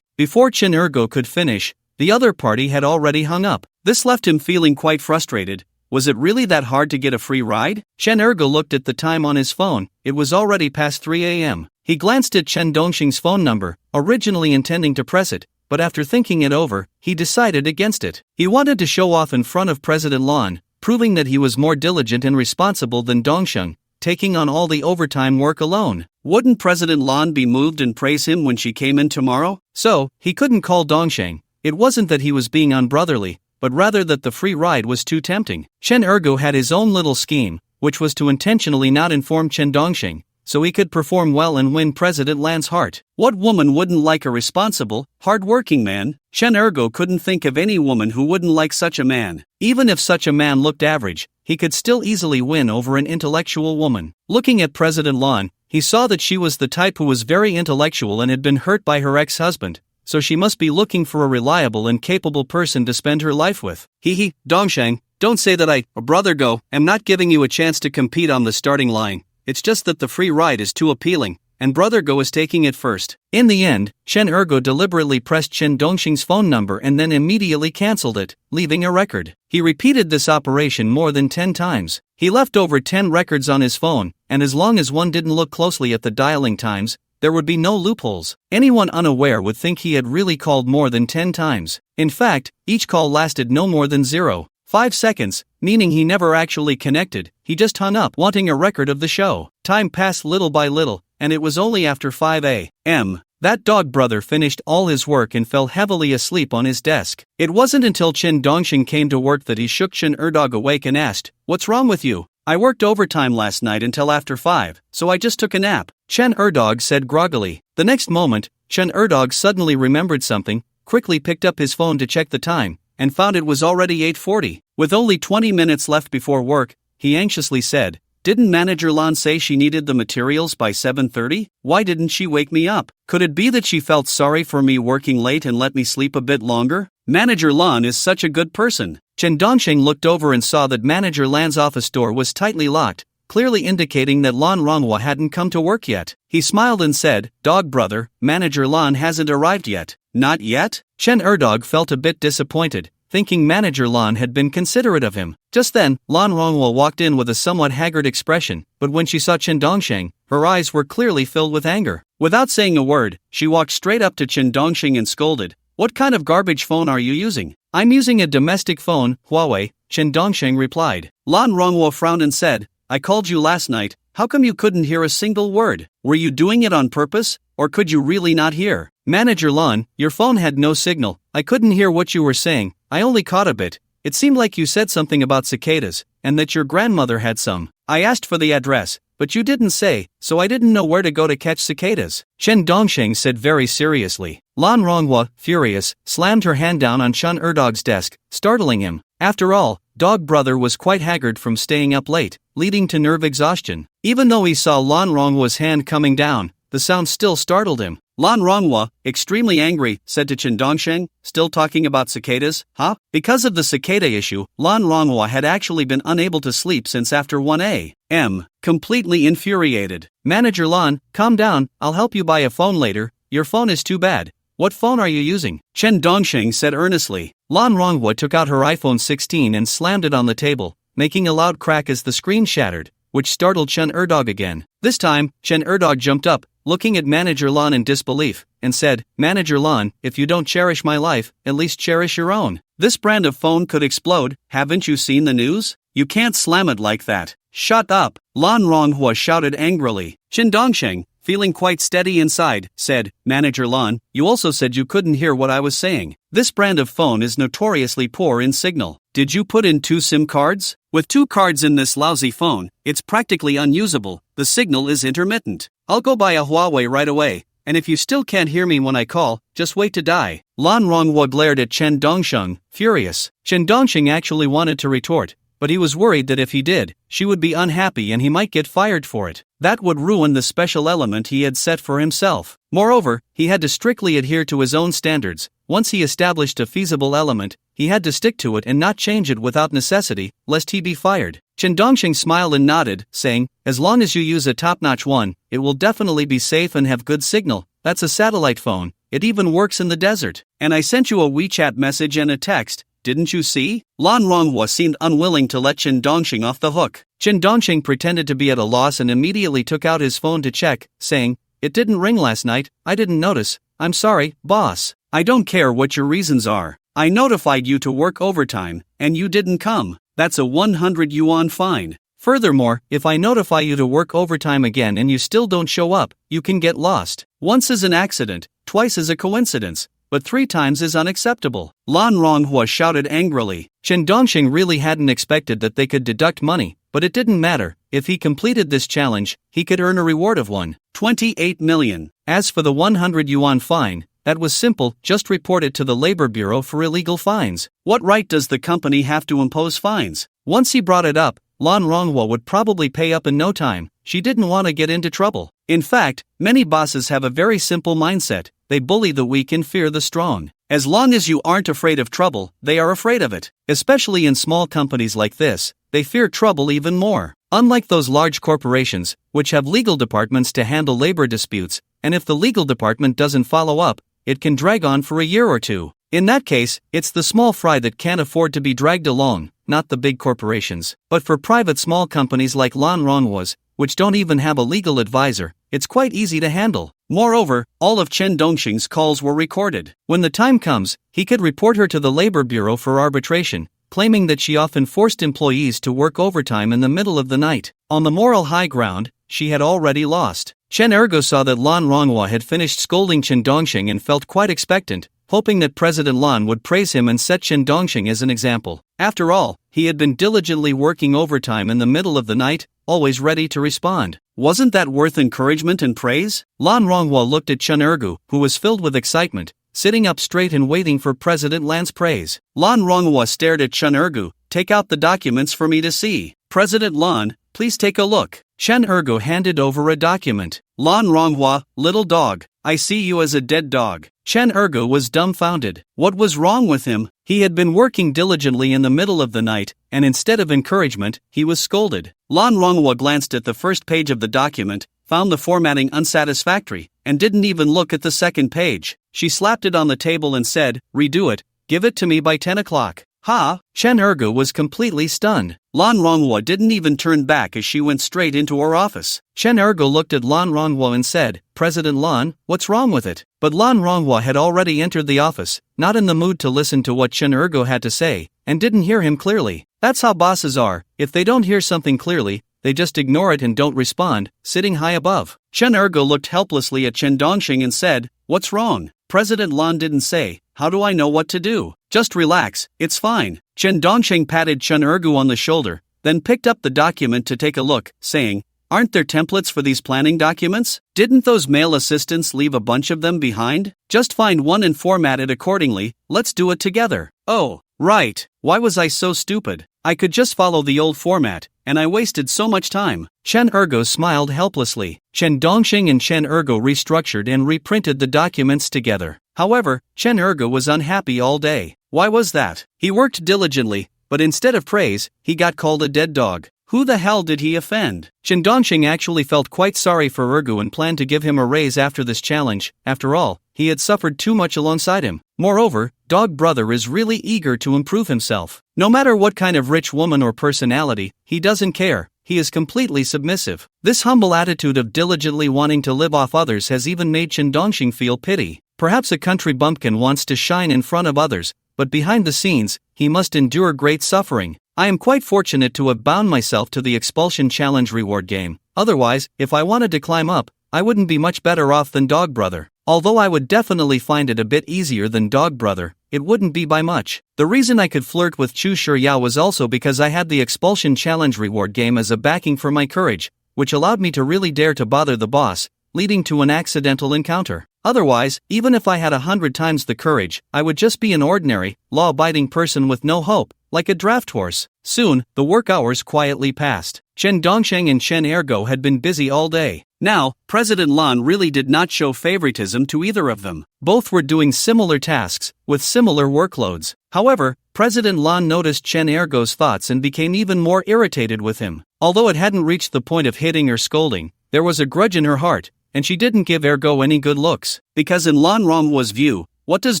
Before Chen Ergu could finish, the other party had already hung up. This left him feeling quite frustrated. Was it really that hard to get a free ride? Chen Ergu looked at the time on his phone. It was already past 3 a.m. He glanced at Chen Dongsheng's phone number, originally intending to press it, but after thinking it over, he decided against it. He wanted to show off in front of President Lan, proving that he was more diligent and responsible than Dongsheng, taking on all the overtime work alone. Wouldn't President Lan be moved and praise him when she came in tomorrow? So, he couldn't call Dongsheng. It wasn't that he was being unbrotherly, but rather that the free ride was too tempting. Chen Ergu had his own little scheme, which was to intentionally not inform Chen Dongsheng, so he could perform well and win President Lan's heart. What woman wouldn't like a responsible, hard-working man? Chen Ergu couldn't think of any woman who wouldn't like such a man. Even if such a man looked average, he could still easily win over an intellectual woman. Looking at President Lan, he saw that she was the type who was very intellectual and had been hurt by her ex-husband, so she must be looking for a reliable and capable person to spend her life with. Dongsheng, don't say that brother Go, am not giving you a chance to compete on the starting line. It's just that the free ride is too appealing, and Brother Go is taking it first. In the end, Chen Ergu deliberately pressed Chen Dongsheng's phone number and then immediately cancelled it, leaving a record. He repeated this operation more than 10 times. He left over 10 records on his phone, and as long as one didn't look closely at the dialing times, there would be no loopholes. Anyone unaware would think he had really called more than 10 times. In fact, each call lasted no more than 0.5 seconds, meaning he never actually connected. He just hung up, wanting a record of the show. Time passed little by little, and it was only after 5 a.m. that dog brother finished all his work and fell heavily asleep on his desk. It wasn't until Chen Dongsheng came to work that he shook Chen Erdog awake and asked, What's wrong with you? I worked overtime last night until after 5, so I just took a nap, Chen Erdog said groggily. The next moment, Chen Erdog suddenly remembered something, quickly picked up his phone to check the time, and found it was already 8:40. With only 20 minutes left before work, he anxiously said, Didn't Manager Lan say she needed the materials by 7:30? Why didn't she wake me up? Could it be that she felt sorry for me working late and let me sleep a bit longer? Manager Lan is such a good person. Chen Dongsheng looked over and saw that Manager Lan's office door was tightly locked, clearly indicating that Lan Ronghua hadn't come to work yet. He smiled and said, Dog brother, Manager Lan hasn't arrived yet. Not yet? Chen Erdog felt a bit disappointed. thinking Manager Lan had been considerate of him. Just then, Lan Rongwa walked in with a somewhat haggard expression, but when she saw Chen Dongsheng, her eyes were clearly filled with anger. Without saying a word, she walked straight up to Chen Dongsheng and scolded, "What kind of garbage phone are you using?" "I'm using a domestic phone, Huawei," Chen Dongsheng replied. Lan Rongwa frowned and said, "I called you last night, how come you couldn't hear a single word? Were you doing it on purpose, or could you really not hear?" "Manager Lan, your phone had no signal, I couldn't hear what you were saying, I only caught a bit. It seemed like you said something about cicadas, and that your grandmother had some. I asked for the address, but you didn't say, so I didn't know where to go to catch cicadas," Chen Dongsheng said very seriously. Lan Rongwa, furious, slammed her hand down on Chen Erdog's desk, startling him. After all, Dog Brother was quite haggard from staying up late, leading to nerve exhaustion. Even though he saw Lan Rongwa's hand coming down, the sound still startled him. Lan Rongwa, extremely angry, said to Chen Dongsheng, "Still talking about cicadas, huh?" Because of the cicada issue, Lan Rongwa had actually been unable to sleep since after 1 a.m., completely infuriated. "Manager Lan, calm down, I'll help you buy a phone later, your phone is too bad." "What phone are you using?" Chen Dongsheng said earnestly. Lan Rongwa took out her iPhone 16 and slammed it on the table, making a loud crack as the screen shattered, which startled Chen Erdog again. This time, Chen Erdog jumped up, looking at Manager Lan in disbelief, and said, "Manager Lan, if you don't cherish my life, at least cherish your own. This brand of phone could explode, haven't you seen the news? You can't slam it like that." "Shut up!" Lan Rongwa shouted angrily. Chen Dongsheng, feeling quite steady inside, said, "Manager Lan, you also said you couldn't hear what I was saying. This brand of phone is notoriously poor in signal. Did you put in 2 SIM cards? With 2 cards in this lousy phone, it's practically unusable, the signal is intermittent. I'll go buy a Huawei right away, and if you still can't hear me when I call, just wait to die." Lan Rongwa glared at Chen Dongsheng, furious. Chen Dongsheng actually wanted to retort, but he was worried that if he did, she would be unhappy and he might get fired for it. That would ruin the special element he had set for himself. Moreover, he had to strictly adhere to his own standards. Once he established a feasible element, he had to stick to it and not change it without necessity, lest he be fired. Chen Dongsheng smiled and nodded, saying, "As long as you use a top-notch one, it will definitely be safe and have good signal. That's a satellite phone, it even works in the desert. And I sent you a WeChat message and a text, didn't you see?" Lan Rongwa seemed unwilling to let Chen Dongsheng off the hook. Chen Dongsheng pretended to be at a loss and immediately took out his phone to check, saying, "It didn't ring last night, I didn't notice. I'm sorry, boss. I don't care what your reasons are. I notified you to work overtime, and you didn't come. That's a 100 yuan fine. Furthermore, if I notify you to work overtime again and you still don't show up, you can get lost. Once is an accident, twice is a coincidence, but 3 times is unacceptable." Lan Rongwa shouted angrily. Chen Dongsheng really hadn't expected that they could deduct money, but it didn't matter. If he completed this challenge, he could earn a reward of 1.28 million. As for the 100 yuan fine, that was simple, just report it to the Labor Bureau for illegal fines. What right does the company have to impose fines? Once he brought it up, Lan Rongwa would probably pay up in no time. She didn't want to get into trouble. In fact, many bosses have a very simple mindset. They bully the weak and fear the strong. As long as you aren't afraid of trouble, they are afraid of it. Especially in small companies like this, they fear trouble even more. Unlike those large corporations, which have legal departments to handle labor disputes, and if the legal department doesn't follow up, it can drag on for a year or 2. In that case, it's the small fry that can't afford to be dragged along, not the big corporations. But for private small companies like Lan Rongwa's, which don't even have a legal advisor, it's quite easy to handle. Moreover, all of Chen Dongsheng's calls were recorded. When the time comes, he could report her to the Labor Bureau for arbitration, claiming that she often forced employees to work overtime in the middle of the night. On the moral high ground, she had already lost. Chen Ergo saw that Lan Rongwa had finished scolding Chen Dongsheng and felt quite expectant, hoping that President Lan would praise him and set Chen Dongsheng as an example. After all, he had been diligently working overtime in the middle of the night, always ready to respond. Wasn't that worth encouragement and praise? Lan Rongwa looked at Chen Ergu, who was filled with excitement, sitting up straight and waiting for President Lan's praise. Lan Rongwa stared at Chen Ergu. "Take out the documents for me to see." "President Lan, please take a look." Chen Ergu handed over a document. "Lan Rongwa, little dog, I see you as a dead dog." Chen Ergu was dumbfounded. What was wrong with him? He had been working diligently in the middle of the night, and instead of encouragement, he was scolded. Lan Rongwa glanced at the first page of the document, found the formatting unsatisfactory, and didn't even look at the second page. She slapped it on the table and said, "Redo it, give it to me by 10 o'clock. Ha! Chen Ergo was completely stunned. Lan Ronghua didn't even turn back as she went straight into her office. Chen Ergo looked at Lan Ronghua and said, President Lan, what's wrong with it? But Lan Ronghua had already entered the office, not in the mood to listen to what Chen Ergo had to say, and didn't hear him clearly. That's how bosses are. If they don't hear something clearly, they just ignore it and don't respond, sitting high above. Chen Ergo looked helplessly at Chen Dongxing and said, what's wrong? President Lan didn't say, how do I know what to do? Just relax, it's fine. Chen Dongxing patted Chen Ergo on the shoulder, then picked up the document to take a look, saying, aren't there templates for these planning documents? Didn't those male assistants leave a bunch of them behind? Just find one and format it accordingly, let's do it together. Oh, right, why was I so stupid? I could just follow the old format, and I wasted so much time. Chen Ergo smiled helplessly. Chen Dongxing and Chen Ergo restructured and reprinted the documents together. However, Chen Ergo was unhappy all day. Why was that? He worked diligently, but instead of praise, he got called a dead dog. Who the hell did he offend? Chen Dongxing actually felt quite sorry for Ergo and planned to give him a raise after this challenge. After all, he had suffered too much alongside him. Moreover, Dog Brother is really eager to improve himself. No matter what kind of rich woman or personality, he doesn't care. He is completely submissive. This humble attitude of diligently wanting to live off others has even made Chen Dongxing feel pity. Perhaps a country bumpkin wants to shine in front of others, but behind the scenes, he must endure great suffering. I am quite fortunate to have bound myself to the Expulsion Challenge reward game. Otherwise, if I wanted to climb up, I wouldn't be much better off than Dog Brother. Although I would definitely find it a bit easier than Dog Brother, it wouldn't be by much. The reason I could flirt with Chu Shiryao was also because I had the Expulsion Challenge reward game as a backing for my courage, which allowed me to really dare to bother the boss, leading to an accidental encounter. Otherwise, even if I had 100 times the courage, I would just be an ordinary, law-abiding person with no hope, like a draft horse. Soon, the work hours quietly passed. Chen Dongxing and Chen Ergo had been busy all day. Now, President Lan really did not show favoritism to either of them. Both were doing similar tasks, with similar workloads. However, President Lan noticed Chen Ergo's thoughts and became even more irritated with him. Although it hadn't reached the point of hitting or scolding, there was a grudge in her heart, and she didn't give Ergo any good looks. Because in Lan Ronghua's view, what does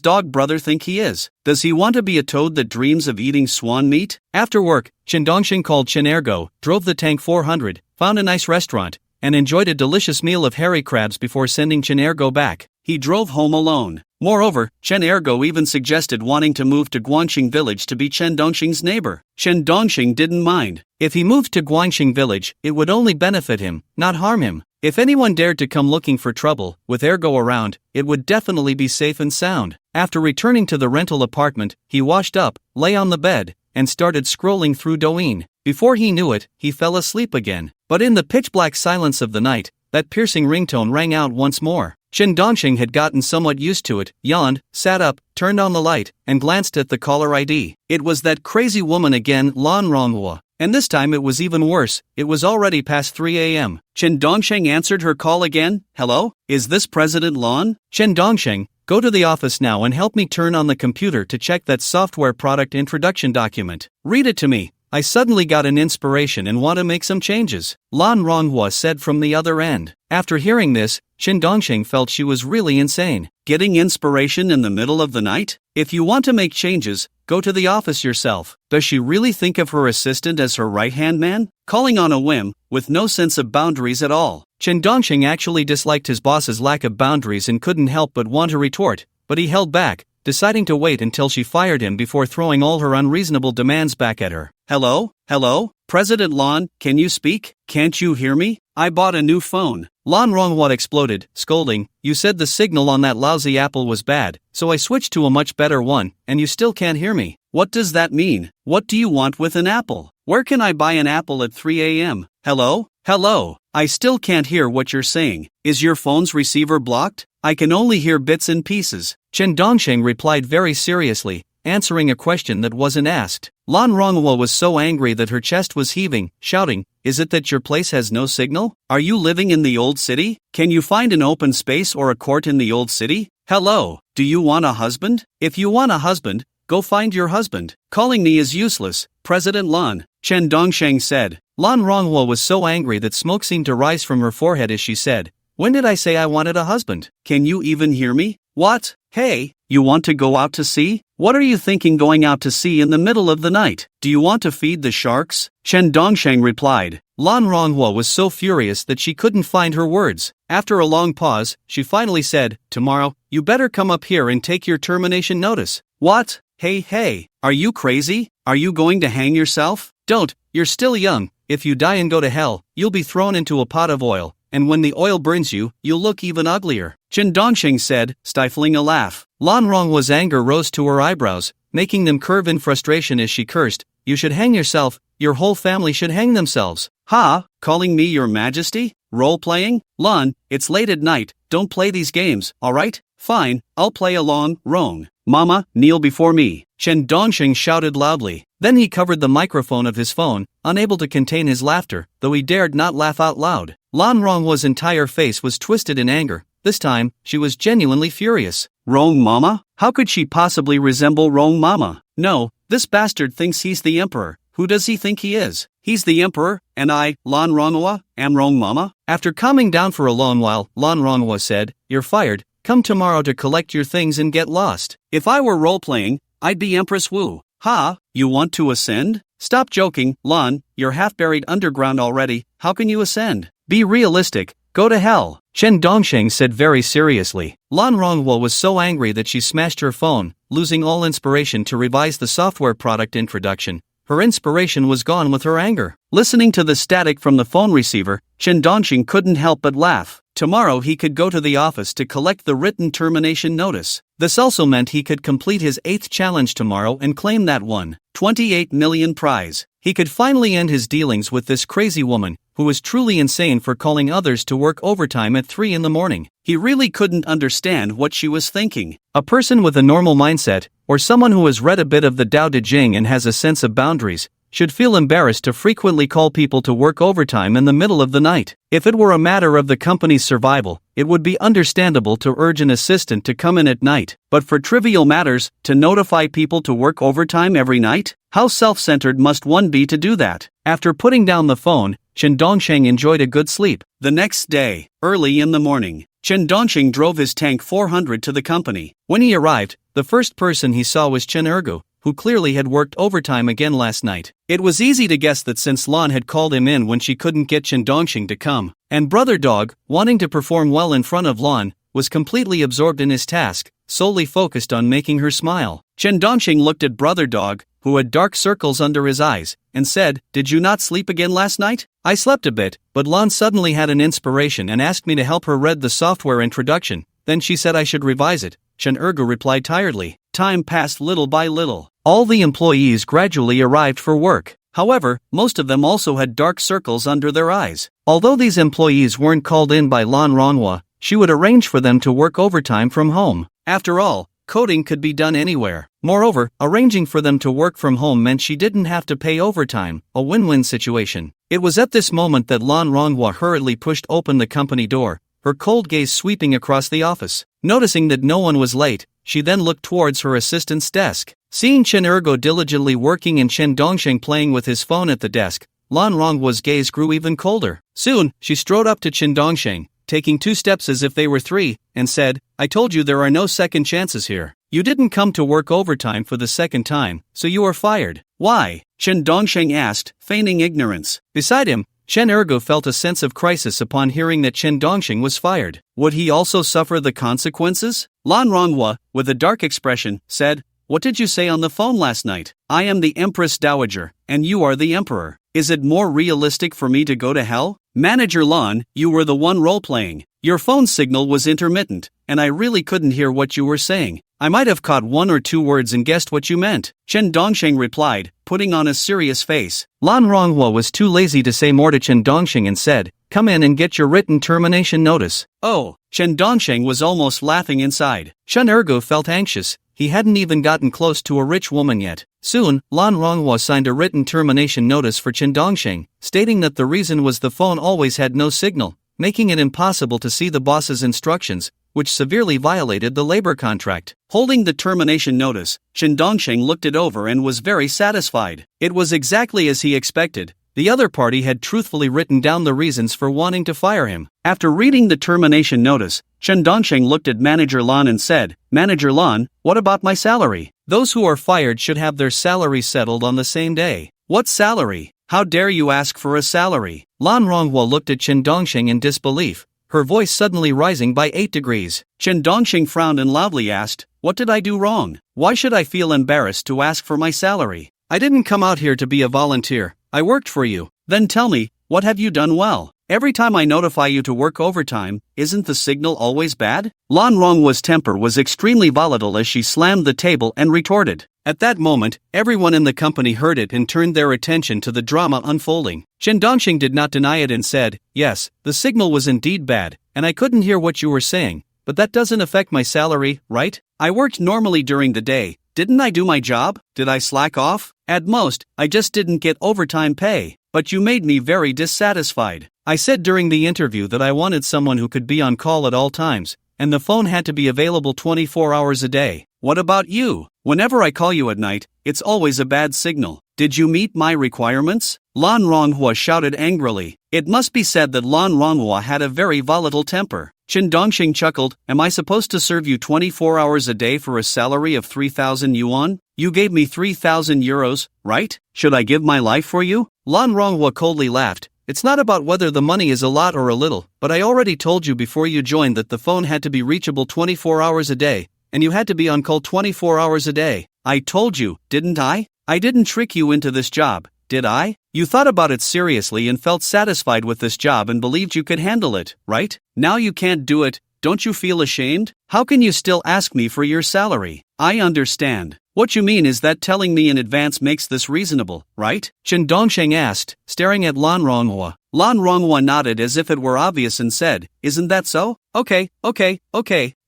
Dog Brother think he is? Does he want to be a toad that dreams of eating swan meat? After work, Chen Dongxing called Chen Ergo, drove the Tank 400, found a nice restaurant, and enjoyed a delicious meal of hairy crabs before sending Chen Ergo back. He drove home alone. Moreover, Chen Ergo even suggested wanting to move to Guangxing Village to be Chen Dongxing's neighbor. Chen Dongxing didn't mind. If he moved to Guangxing Village, it would only benefit him, not harm him. If anyone dared to come looking for trouble, with Ergo around, it would definitely be safe and sound. After returning to the rental apartment, he washed up, lay on the bed, and started scrolling through Douyin. Before he knew it, he fell asleep again. But in the pitch-black silence of the night, that piercing ringtone rang out once more. Chen Dongxing had gotten somewhat used to it, yawned, sat up, turned on the light, and glanced at the caller ID. It was that crazy woman again, Lan Ronghua. And this time it was even worse, it was already past 3 a.m. Chen Dongxing answered her call again. Hello? Is this President Lan? Chen Dongxing, go to the office now and help me turn on the computer to check that software product introduction document. Read it to me. I suddenly got an inspiration and want to make some changes. Lan Ronghua said from the other end. After hearing this, Chen Dongxing felt she was really insane. Getting inspiration in the middle of the night? If you want to make changes, go to the office yourself. Does she really think of her assistant as her right-hand man? Calling on a whim, with no sense of boundaries at all. Chen Dongxing actually disliked his boss's lack of boundaries and couldn't help but want to retort, but he held back, deciding to wait until she fired him before throwing all her unreasonable demands back at her. Hello? Hello? President Lan, can you speak? Can't you hear me? I bought a new phone. Lan Ronghua exploded, scolding, you said the signal on that lousy Apple was bad, so I switched to a much better one, and you still can't hear me. What does that mean? What do you want with an Apple? Where can I buy an Apple at 3 a.m.? Hello? Hello? I still can't hear what you're saying. Is your phone's receiver blocked? I can only hear bits and pieces. Chen Dongxing replied very seriously, answering a question that wasn't asked. Lan Ronghua was so angry that her chest was heaving, shouting, is it that your place has no signal? Are you living in the old city? Can you find an open space or a court in the old city? Hello, do you want a husband? If you want a husband, go find your husband. Calling me is useless, President Lan, Chen Dongxing said. Lan Ronghua was so angry that smoke seemed to rise from her forehead as she said, when did I say I wanted a husband? Can you even hear me? What? Hey, you want to go out to sea? What are you thinking going out to sea in the middle of the night? Do you want to feed the sharks? Chen Dongsheng replied. Lan Ronghua was so furious that she couldn't find her words. After a long pause, she finally said, tomorrow, you better come up here and take your termination notice. What? Hey, are you crazy? Are you going to hang yourself? Don't, you're still young. If you die and go to hell, you'll be thrown into a pot of oil, and when the oil burns you, you'll look even uglier. Chen Dongsheng said, stifling a laugh. Lan Ronghua's anger rose to her eyebrows, making them curve in frustration as she cursed. You should hang yourself, your whole family should hang themselves. Ha, calling me your majesty? Role-playing? Lan, it's late at night, don't play these games, alright? Fine, I'll play along. Wrong. Mama, kneel before me. Chen Dongsheng shouted loudly. Then he covered the microphone of his phone, unable to contain his laughter, though he dared not laugh out loud. Lan Ronghua's entire face was twisted in anger. This time, she was genuinely furious. Wrong Mama? How could she possibly resemble Wrong Mama? No, this bastard thinks he's the emperor. Who does he think he is? He's the emperor, and I, Lan Ronghua, am Wrong Mama? After calming down for a long while, Lan Ronghua said, you're fired. Come tomorrow to collect your things and get lost. If I were role-playing, I'd be Empress Wu. Ha, you want to ascend? Stop joking, Lan, you're half buried underground already, how can you ascend? Be realistic, go to hell. Chen Dongsheng said very seriously. Lan Ronghua was so angry that she smashed her phone, losing all inspiration to revise the software product introduction. Her inspiration was gone with her anger. Listening to the static from the phone receiver, Chen Dongsheng couldn't help but laugh. Tomorrow he could go to the office to collect the written termination notice. This also meant he could complete his 8th challenge tomorrow and claim that 1.28 million prize. He could finally end his dealings with this crazy woman, who was truly insane for calling others to work overtime at 3 in the morning. He really couldn't understand what she was thinking. A person with a normal mindset, or someone who has read a bit of the Tao Te Ching and has a sense of boundaries, should feel embarrassed to frequently call people to work overtime in the middle of the night. If it were a matter of the company's survival, it would be understandable to urge an assistant to come in at night. But for trivial matters, to notify people to work overtime every night? How self-centered must one be to do that? After putting down the phone, Chen Dongsheng enjoyed a good sleep. The next day, early in the morning, Chen Dongsheng drove his tank 400 to the company. When he arrived, the first person he saw was Chen Ergu, who clearly had worked overtime again last night. It was easy to guess that since Lan had called him in when she couldn't get Chen Dongsheng to come, and Brother Dog, wanting to perform well in front of Lan, was completely absorbed in his task, solely focused on making her smile. Chen Dongsheng looked at Brother Dog, who had dark circles under his eyes, and said, did you not sleep again last night? I slept a bit, but Lan suddenly had an inspiration and asked me to help her read the software introduction, then she said I should revise it. Chen Ergu replied tiredly. Time passed little by little. All the employees gradually arrived for work. However, most of them also had dark circles under their eyes. Although these employees weren't called in by Lan Ronghua, she would arrange for them to work overtime from home. After all, coding could be done anywhere. Moreover, arranging for them to work from home meant she didn't have to pay overtime, a win-win situation. It was at this moment that Lan Ronghua hurriedly pushed open the company door, her cold gaze sweeping across the office. Noticing that no one was late, she then looked towards her assistant's desk. Seeing Chen Ergo diligently working and Chen Dongsheng playing with his phone at the desk, Lan Ronghua's gaze grew even colder. Soon, she strode up to Chen Dongsheng, taking 2 steps as if they were 3, and said, I told you there are no second chances here. You didn't come to work overtime for the 2nd time, so you are fired. Why? Chen Dongsheng asked, feigning ignorance. Beside him, Chen Ergo felt a sense of crisis upon hearing that Chen Dongsheng was fired. Would he also suffer the consequences? Lan Ronghua, with a dark expression, said, what did you say on the phone last night? I am the Empress Dowager, and you are the Emperor. Is it more realistic for me to go to hell? Manager Lan, you were the one role-playing. Your phone signal was intermittent, and I really couldn't hear what you were saying. I might have caught 1 or 2 words and guessed what you meant. Chen Dongsheng replied, putting on a serious face. Lan Ronghua was too lazy to say more to Chen Dongsheng and said, come in and get your written termination notice. Oh, Chen Dongsheng was almost laughing inside. Chen Ergo felt anxious. He hadn't even gotten close to a rich woman yet. Soon, Lan Ronghua signed a written termination notice for Chen Dongsheng, stating that the reason was the phone always had no signal, making it impossible to see the boss's instructions, which severely violated the labor contract. Holding the termination notice, Chen Dongsheng looked it over and was very satisfied. It was exactly as he expected. The other party had truthfully written down the reasons for wanting to fire him. After reading the termination notice, Chen Dongsheng looked at Manager Lan and said, "Manager Lan, what about my salary? Those who are fired should have their salary settled on the same day." "What salary? How dare you ask for a salary?" Lan Ronghua looked at Chen Dongsheng in disbelief, her voice suddenly rising by 8 degrees. Chen Dongsheng frowned and loudly asked, "What did I do wrong? Why should I feel embarrassed to ask for my salary? I didn't come out here to be a volunteer. I worked for you. Then tell me, what have you done well? Every time I notify you to work overtime, isn't the signal always bad?" Lan Ronghua's temper was extremely volatile as she slammed the table and retorted. At that moment, everyone in the company heard it and turned their attention to the drama unfolding. Chen Dongsheng did not deny it and said, "Yes, the signal was indeed bad, and I couldn't hear what you were saying, but that doesn't affect my salary, right? I worked normally during the day. Didn't I do my job? Did I slack off? At most, I just didn't get overtime pay. But you made me very dissatisfied. I said during the interview that I wanted someone who could be on call at all times, and the phone had to be available 24 hours a day. What about you? Whenever I call you at night, it's always a bad signal. Did you meet my requirements?" Lan Ronghua shouted angrily. It must be said that Lan Ronghua had a very volatile temper. Chen Dongsheng chuckled, "Am I supposed to serve you 24 hours a day for a salary of 3,000 yuan? You gave me 3,000 euros, right? Should I give my life for you?" Lan Ronghua coldly laughed. "It's not about whether the money is a lot or a little, but I already told you before you joined that the phone had to be reachable 24 hours a day, and you had to be on call 24 hours a day. I told you, didn't I? I didn't trick you into this job, did I? You thought about it seriously and felt satisfied with this job and believed you could handle it, right? Now you can't do it. Don't you feel ashamed? How can you still ask me for your salary?" "I understand. What you mean is that telling me in advance makes this reasonable, right?" Chen Dongsheng asked, staring at Lan Ronghua. Lan Ronghua nodded as if it were obvious and said, "Isn't that so? Okay.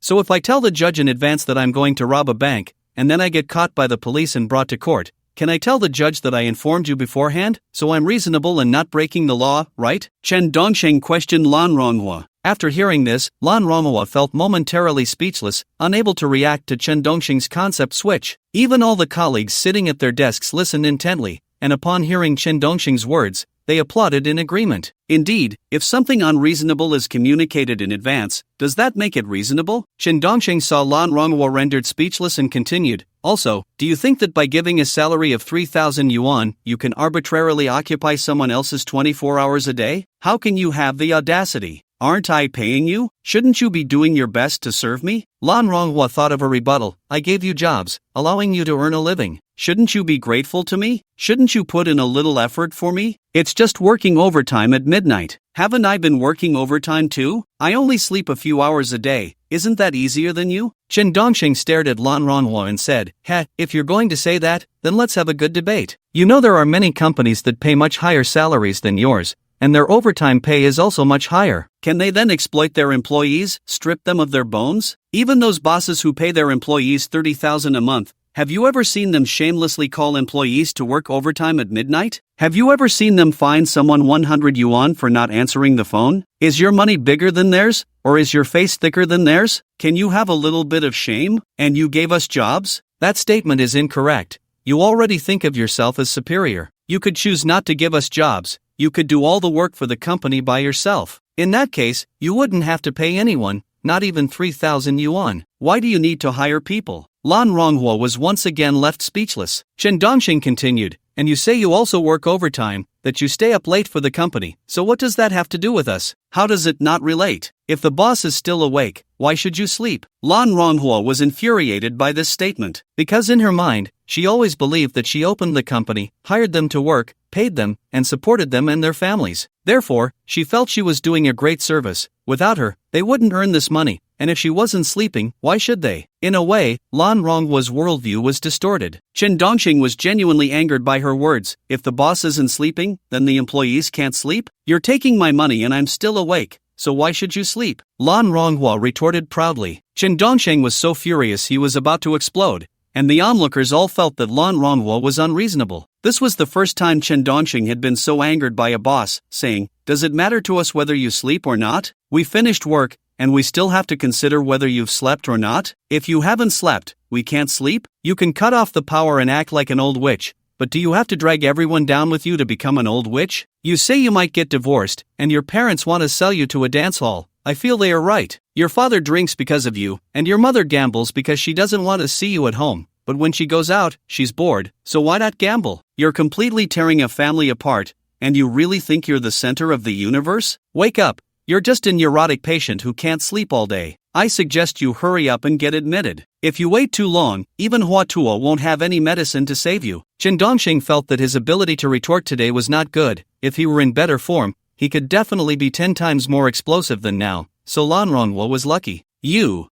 So if I tell the judge in advance that I'm going to rob a bank, and then I get caught by the police and brought to court, can I tell the judge that I informed you beforehand, so I'm reasonable and not breaking the law, right?" Chen Dongsheng questioned Lan Ronghua. After hearing this, Lan Ronghua felt momentarily speechless, unable to react to Chen Dongsheng's concept switch. Even all the colleagues sitting at their desks listened intently, and upon hearing Chen Dongsheng's words, they applauded in agreement. Indeed, if something unreasonable is communicated in advance, does that make it reasonable? Chen Dongsheng saw Lan Ronghua rendered speechless and continued, "Also, do you think that by giving a salary of 3,000 yuan, you can arbitrarily occupy someone else's 24 hours a day? How can you have the audacity? Aren't I paying you? Shouldn't you be doing your best to serve me?" Lan Ronghua thought of a rebuttal. "I gave you jobs, allowing you to earn a living. Shouldn't you be grateful to me? Shouldn't you put in a little effort for me? It's just working overtime at midnight. Haven't I been working overtime too? I only sleep a few hours a day. Isn't that easier than you?" Chen Dongsheng stared at Lan Ronghua and said, If you're going to say that, then let's have a good debate. You know there are many companies that pay much higher salaries than yours, and their overtime pay is also much higher. Can they then exploit their employees, strip them of their bones? Even those bosses who pay their employees 30,000 a month, have you ever seen them shamelessly call employees to work overtime at midnight? Have you ever seen them fine someone 100 yuan for not answering the phone? Is your money bigger than theirs? Or is your face thicker than theirs? Can you have a little bit of shame? And you gave us jobs? That statement is incorrect. You already think of yourself as superior. You could choose not to give us jobs. You could do all the work for the company by yourself. In that case, you wouldn't have to pay anyone, not even 3,000 yuan. Why do you need to hire people? Lan Ronghua was once again left speechless. Chen Dongsheng continued, "And you say you also work overtime, that you stay up late for the company, so what does that have to do with us? How does it not relate? If the boss is still awake, why should you sleep?" Lan Ronghua was infuriated by this statement, because in her mind, she always believed that she opened the company, hired them to work, paid them, and supported them and their families. Therefore, she felt she was doing a great service. Without her, they wouldn't earn this money, and if she wasn't sleeping, why should they? In a way, Lan Ronghua's worldview was distorted. Chen Dongsheng was genuinely angered by her words. If the boss isn't sleeping, then the employees can't sleep? You're taking my money and I'm still awake, so why should you sleep? Lan Ronghua retorted proudly. Chen Dongsheng was so furious he was about to explode, and the onlookers all felt that Lan Ronghua was unreasonable. This was the first time Chen Dongsheng had been so angered by a boss, saying, "Does it matter to us whether you sleep or not? We finished work, and we still have to consider whether you've slept or not? If you haven't slept, we can't sleep? You can cut off the power and act like an old witch, but do you have to drag everyone down with you to become an old witch? You say you might get divorced, and your parents want to sell you to a dance hall. I feel they are right. Your father drinks because of you, and your mother gambles because she doesn't want to see you at home. But when she goes out, she's bored, so why not gamble? You're completely tearing a family apart, and you really think you're the center of the universe? Wake up, you're just a neurotic patient who can't sleep all day. I suggest you hurry up and get admitted. If you wait too long, even Hua Tuo won't have any medicine to save you. Chen Dongxing felt that his ability to retort today was not good. If he were in better form, he could definitely be 10 times more explosive than now, so Lan Ronghua was lucky. You.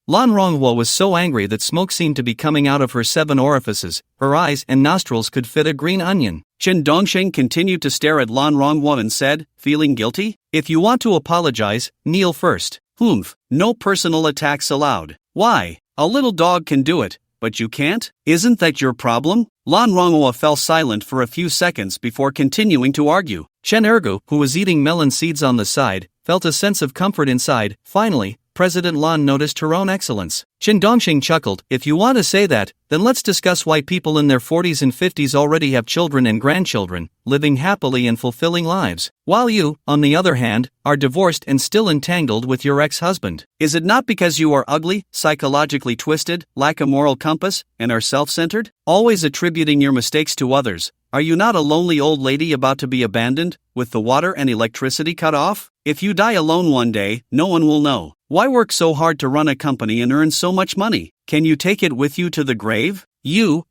Lan Ronghua was so angry that smoke seemed to be coming out of her 7 orifices. Her eyes and nostrils could fit a green onion. Chen Dongxing continued to stare at Lan Ronghua and said, feeling guilty? If you want to apologize, kneel first. Humph, no personal attacks allowed. Why? A little dog can do it, but you can't? Isn't that your problem? Lan Ronghua fell silent for a few seconds before continuing to argue. Chen Ergu, who was eating melon seeds on the side, felt a sense of comfort inside. Finally, President Lan noticed her own excellence. Chen Dongxing chuckled, if you want to say that, then let's discuss why people in their 40s and 50s already have children and grandchildren, living happily and fulfilling lives, while you, on the other hand, are divorced and still entangled with your ex-husband. Is it not because you are ugly, psychologically twisted, lack a moral compass, and are self-centered? Always attributing your mistakes to others. Are you not a lonely old lady about to be abandoned, with the water and electricity cut off? If you die alone one day, no one will know. Why work so hard to run a company and earn so much money? Can you take it with you to the grave? You.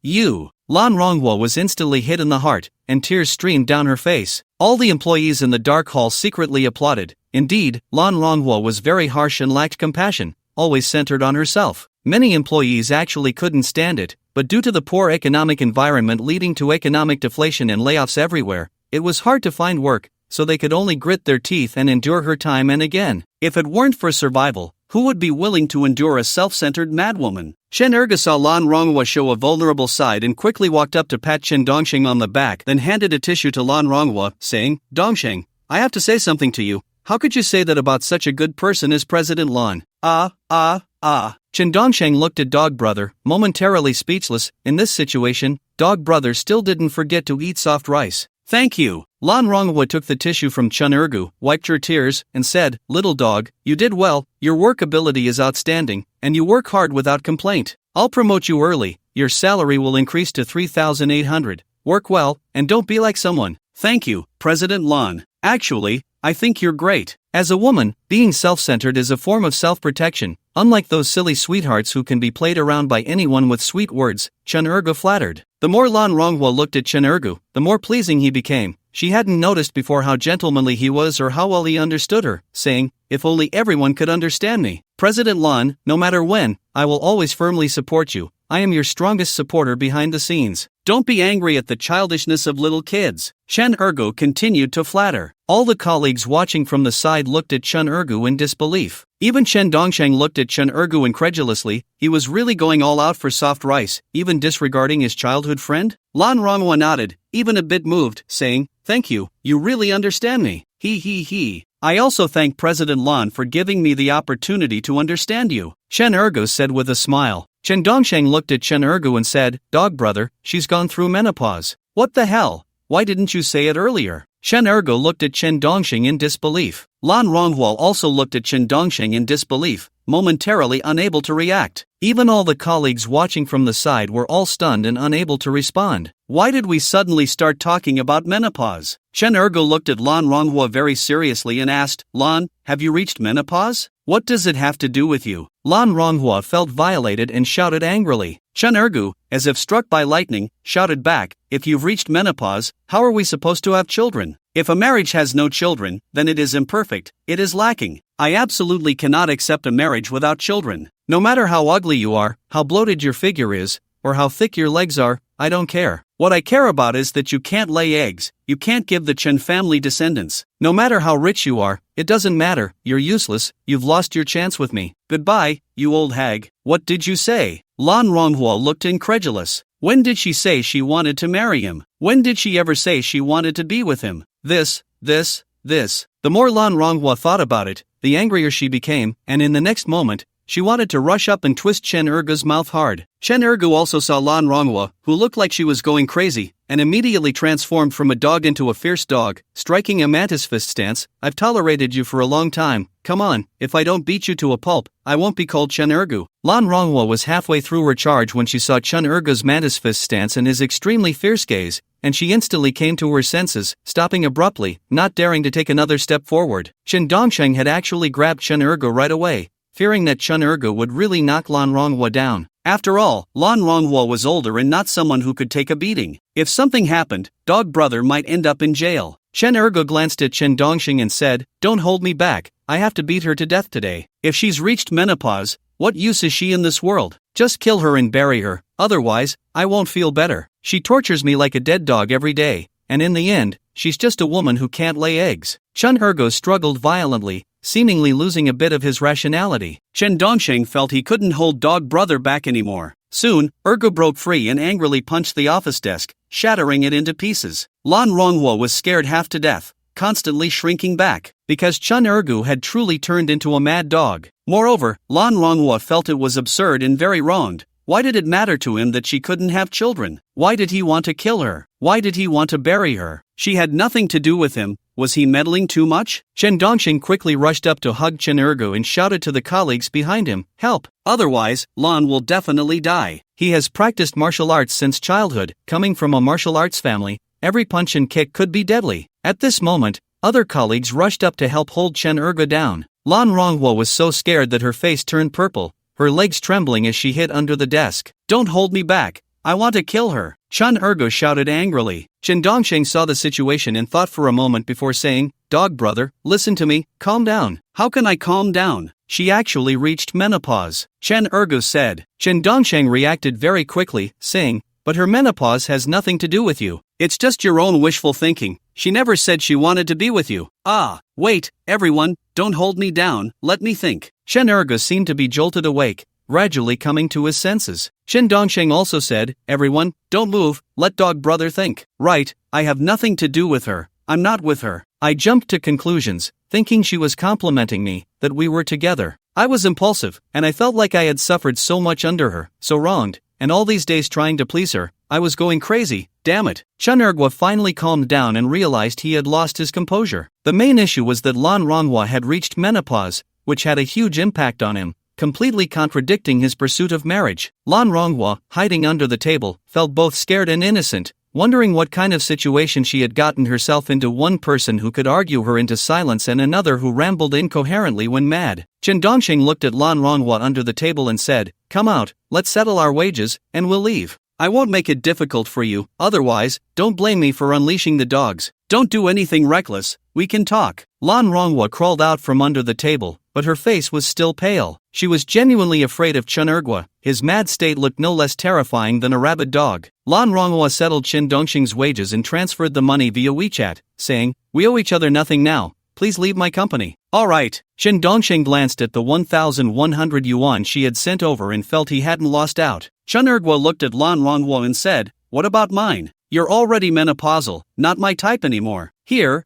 Lan Ronghua was instantly hit in the heart, and tears streamed down her face. All the employees in the dark hall secretly applauded. Indeed, Lan Ronghua was very harsh and lacked compassion, always centered on herself. Many employees actually couldn't stand it, but due to the poor economic environment leading to economic deflation and layoffs everywhere, it was hard to find work, so they could only grit their teeth and endure her time and again. If it weren't for survival, who would be willing to endure a self-centered madwoman? Chen Erga saw Lan Ronghua show a vulnerable side and quickly walked up to pat Chen Dongxing on the back, then handed a tissue to Lan Ronghua, saying, Dongxing, I have to say something to you. How could you say that about such a good person as President Lan? Chen Dongxing looked at Dog Brother, momentarily speechless. In this situation, Dog Brother still didn't forget to eat soft rice. Thank you. Lan Ronghua took the tissue from Chen Ergu, wiped her tears, and said, Little dog, you did well, your work ability is outstanding, and you work hard without complaint. I'll promote you early, your salary will increase to 3,800. Work well, and don't be like someone. Thank you, President Lan. Actually, I think you're great. As a woman, being self-centered is a form of self-protection, unlike those silly sweethearts who can be played around by anyone with sweet words, Chen Ergu flattered. The more Lan Ronghua looked at Chen Ergu, the more pleasing he became. She hadn't noticed before how gentlemanly he was or how well he understood her, saying, if only everyone could understand me. President Lan, no matter when, I will always firmly support you. I am your strongest supporter behind the scenes. Don't be angry at the childishness of little kids. Chen Ergu continued to flatter. All the colleagues watching from the side looked at Chen Ergu in disbelief. Even Chen Dongxing looked at Chen Ergu incredulously. He was really going all out for soft rice, even disregarding his childhood friend? Lan Ronghua nodded, even a bit moved, saying, Thank you, you really understand me. He. I also thank President Lan for giving me the opportunity to understand you, Chen Ergu said with a smile. Chen Dongxing looked at Chen Ergu and said, Dog Brother, she's gone through menopause. What the hell? Why didn't you say it earlier? Chen Ergu looked at Chen Dongxing in disbelief. Lan Ronghua also looked at Chen Dongxing in disbelief, momentarily unable to react. Even all the colleagues watching from the side were all stunned and unable to respond. Why did we suddenly start talking about menopause? Chen Ergu looked at Lan Ronghua very seriously and asked, Lan, have you reached menopause? What does it have to do with you? Lan Ronghua felt violated and shouted angrily. Chen Ergu, as if struck by lightning, shouted back, if you've reached menopause, how are we supposed to have children? If a marriage has no children, then it is imperfect, it is lacking. I absolutely cannot accept a marriage without children. No matter how ugly you are, how bloated your figure is, or how thick your legs are, I don't care. What I care about is that you can't lay eggs, you can't give the Chen family descendants. No matter how rich you are, it doesn't matter, you're useless, you've lost your chance with me. Goodbye, you old hag. What did you say? Lan Ronghua looked incredulous. When did she say she wanted to marry him? When did she ever say she wanted to be with him? This. The more Lan Ronghua thought about it, the angrier she became, and in the next moment, She wanted to rush up and twist Chen Ergu's mouth hard. Chen Ergu also saw Lan Ronghua, who looked like she was going crazy, and immediately transformed from a dog into a fierce dog, striking a mantis fist stance. I've tolerated you for a long time. Come on, if I don't beat you to a pulp, I won't be called Chen Ergu. Lan Ronghua was halfway through her charge when she saw Chen Ergu's mantis fist stance and his extremely fierce gaze, and she instantly came to her senses, stopping abruptly, not daring to take another step forward. Chen Dongsheng had actually grabbed Chen Ergu right away, fearing that Chen Ergu would really knock Lan Ronghua down. After all, Lan Ronghua was older and not someone who could take a beating. If something happened, Dog Brother might end up in jail. Chen Ergu glanced at Chen Dongsheng and said, "Don't hold me back, I have to beat her to death today. If she's reached menopause, what use is she in this world? Just kill her and bury her, otherwise, I won't feel better. She tortures me like a dead dog every day, and in the end, she's just a woman who can't lay eggs." Chen Ergu struggled violently, seemingly losing a bit of his rationality. Chen Dongsheng felt he couldn't hold Dog Brother back anymore. Soon, Ergu broke free and angrily punched the office desk, shattering it into pieces. Lan Ronghua was scared half to death, constantly shrinking back, because Chen Ergu had truly turned into a mad dog. Moreover, Lan Ronghua felt it was absurd and very wronged. Why did it matter to him that she couldn't have children? Why did he want to kill her? Why did he want to bury her? She had nothing to do with him. Was he meddling too much? Chen Dongsheng quickly rushed up to hug Chen Ergu and shouted to the colleagues behind him, "Help! Otherwise, Lan will definitely die." He has practiced martial arts since childhood. Coming from a martial arts family, every punch and kick could be deadly. At this moment, other colleagues rushed up to help hold Chen Ergu down. Lan Ronghua was so scared that her face turned purple, her legs trembling as she hid under the desk. "Don't hold me back, I want to kill her," Chen Ergu shouted angrily. Chen Dongsheng saw the situation and thought for a moment before saying, "Dog Brother, listen to me, calm down." "How can I calm down? She actually reached menopause," Chen Ergu said. Chen Dongsheng reacted very quickly, saying, "But her menopause has nothing to do with you. It's just your own wishful thinking. She never said she wanted to be with you." "Ah, wait, everyone, don't hold me down, let me think." Chen Ergu seemed to be jolted awake, gradually coming to his senses. Chen Dongsheng also said, "Everyone, don't move, let Dog Brother think." "Right, I have nothing to do with her, I'm not with her." I jumped to conclusions, thinking she was complimenting me, that we were together. I was impulsive, and I felt like I had suffered so much under her, so wronged, and all these days trying to please her, I was going crazy, damn it. Chen Ergu finally calmed down and realized he had lost his composure. The main issue was that Lan Ronghua had reached menopause, which had a huge impact on him, completely contradicting his pursuit of marriage. Lan Ronghua, hiding under the table, felt both scared and innocent, wondering what kind of situation she had gotten herself into. One person who could argue her into silence and another who rambled incoherently when mad. Chen Dongsheng looked at Lan Ronghua under the table and said, "Come out, let's settle our wages, and we'll leave. I won't make it difficult for you, otherwise, don't blame me for unleashing the dogs. Don't do anything reckless, we can talk." Lan Ronghua crawled out from under the table, but her face was still pale. She was genuinely afraid of Chen Ergu. His mad state looked no less terrifying than a rabid dog. Lan Ronghua settled Chen Dongsheng's wages and transferred the money via WeChat, saying, "We owe each other nothing now, please leave my company." "All right." Chen Dongsheng glanced at the 1,100 yuan she had sent over and felt he hadn't lost out. Chen Ergu looked at Lan Ronghua and said, "What about mine? You're already menopausal, not my type anymore." Here.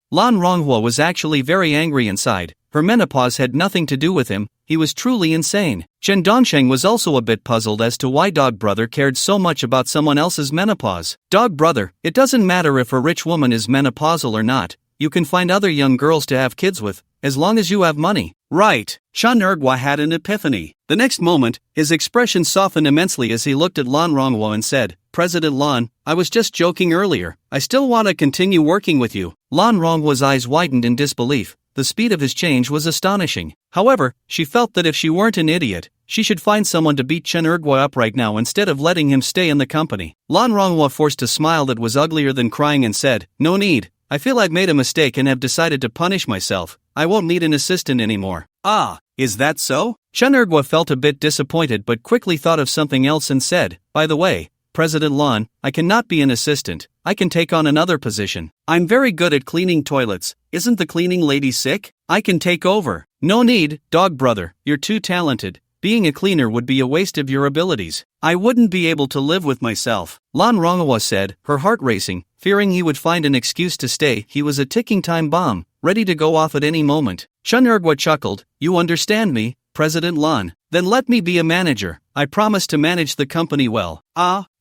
Lan Ronghua was actually very angry inside. Her menopause had nothing to do with him, he was truly insane. Chen Dongsheng was also a bit puzzled as to why Dog Brother cared so much about someone else's menopause. "Dog Brother, it doesn't matter if a rich woman is menopausal or not, you can find other young girls to have kids with, as long as you have money." "Right." Chen Ergu had an epiphany. The next moment, his expression softened immensely as he looked at Lan Ronghua and said, "President Lan, I was just joking earlier, I still want to continue working with you." Lan Ronghua's eyes widened in disbelief. The speed of his change was astonishing. However, she felt that if she weren't an idiot, she should find someone to beat Chen Ergu up right now instead of letting him stay in the company. Lan Ronghua forced a smile that was uglier than crying and said, "No need. I feel I've made a mistake and have decided to punish myself. I won't need an assistant anymore." "Ah, is that so?" Chen Ergu felt a bit disappointed but quickly thought of something else and said, "By the way, President Lan, I cannot be an assistant, I can take on another position. I'm very good at cleaning toilets, isn't the cleaning lady sick? I can take over." "No need, Dog Brother, you're too talented. Being a cleaner would be a waste of your abilities. I wouldn't be able to live with myself," Lan Ronghua said, her heart racing, fearing he would find an excuse to stay. He was a ticking time bomb, ready to go off at any moment. Chen Ergu chuckled, "You understand me, President Lon. Then let me be a manager. I promise to manage the company well.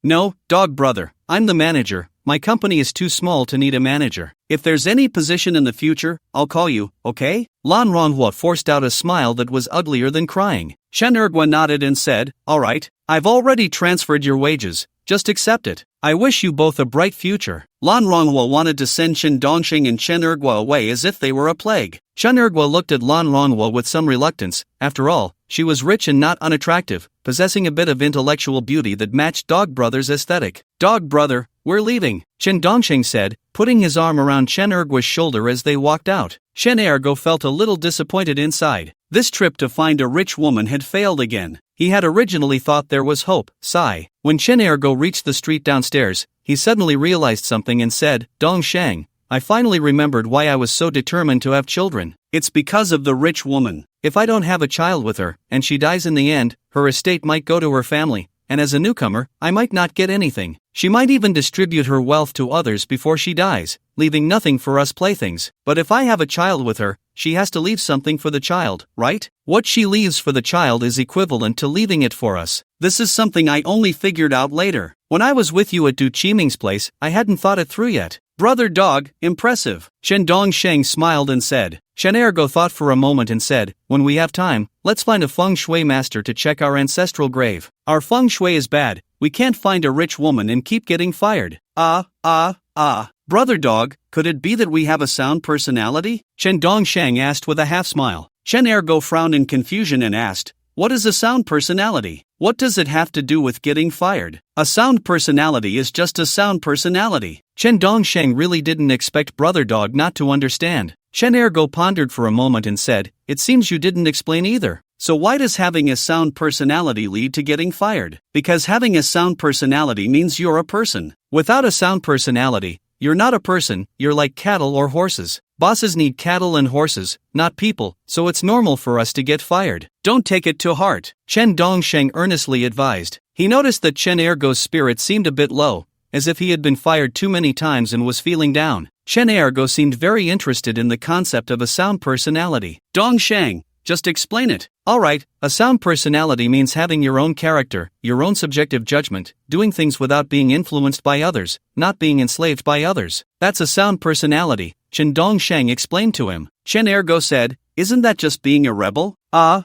No, dog brother, I'm the manager. My company is too small to need a manager. If there's any position in the future, I'll call you, okay? Lan Ronghua forced out a smile that was uglier than crying. Chen Ergua nodded and said, alright, I've already transferred your wages. Just accept it. I wish you both a bright future. Lan Ronghua wanted to send Chen Dongxing and Chen Ergua away as if they were a plague. Chen Ergua looked at Lan Ronghua with some reluctance. After all, she was rich and not unattractive, possessing a bit of intellectual beauty that matched Dog Brother's aesthetic. Dog Brother, we're leaving, Chen Dongxing said, putting his arm around Chen Ergua's shoulder as they walked out. Chen Ergo felt a little disappointed inside. This trip to find a rich woman had failed again. He had originally thought there was hope. Sigh. When Chen Ergo reached the street downstairs, he suddenly realized something and said, Dong Shang, I finally remembered why I was so determined to have children. It's because of the rich woman. If I don't have a child with her, and she dies in the end, her estate might go to her family, and as a newcomer, I might not get anything. She might even distribute her wealth to others before she dies, leaving nothing for us playthings. But if I have a child with her, she has to leave something for the child, right? What she leaves for the child is equivalent to leaving it for us. This is something I only figured out later. When I was with you at Du Qiming's place, I hadn't thought it through yet. Brother Dog, impressive. Chen Dongsheng smiled and said. Chen Ergo thought for a moment and said, when we have time, let's find a feng shui master to check our ancestral grave. Our feng shui is bad, we can't find a rich woman and keep getting fired. Brother Dog, could it be that we have a sound personality? Chen Dongsheng asked with a half smile. Chen Ergo frowned in confusion and asked, what is a sound personality? What does it have to do with getting fired? A sound personality is just a sound personality. Chen Dongsheng really didn't expect Brother Dog not to understand. Chen Ergo pondered for a moment and said, it seems you didn't explain either. So why does having a sound personality lead to getting fired? Because having a sound personality means you're a person. Without a sound personality, you're not a person, you're like cattle or horses. Bosses need cattle and horses, not people, so it's normal for us to get fired. Don't take it to heart, Chen Dongsheng earnestly advised. He noticed that Chen Ergo's spirit seemed a bit low, as if he had been fired too many times and was feeling down. Chen Ergo seemed very interested in the concept of a sound personality. Dongsheng, just explain it. Alright, a sound personality means having your own character, your own subjective judgment, doing things without being influenced by others, not being enslaved by others. That's a sound personality, Chen Dongsheng explained to him. Chen Ergo said, isn't that just being a rebel? Chen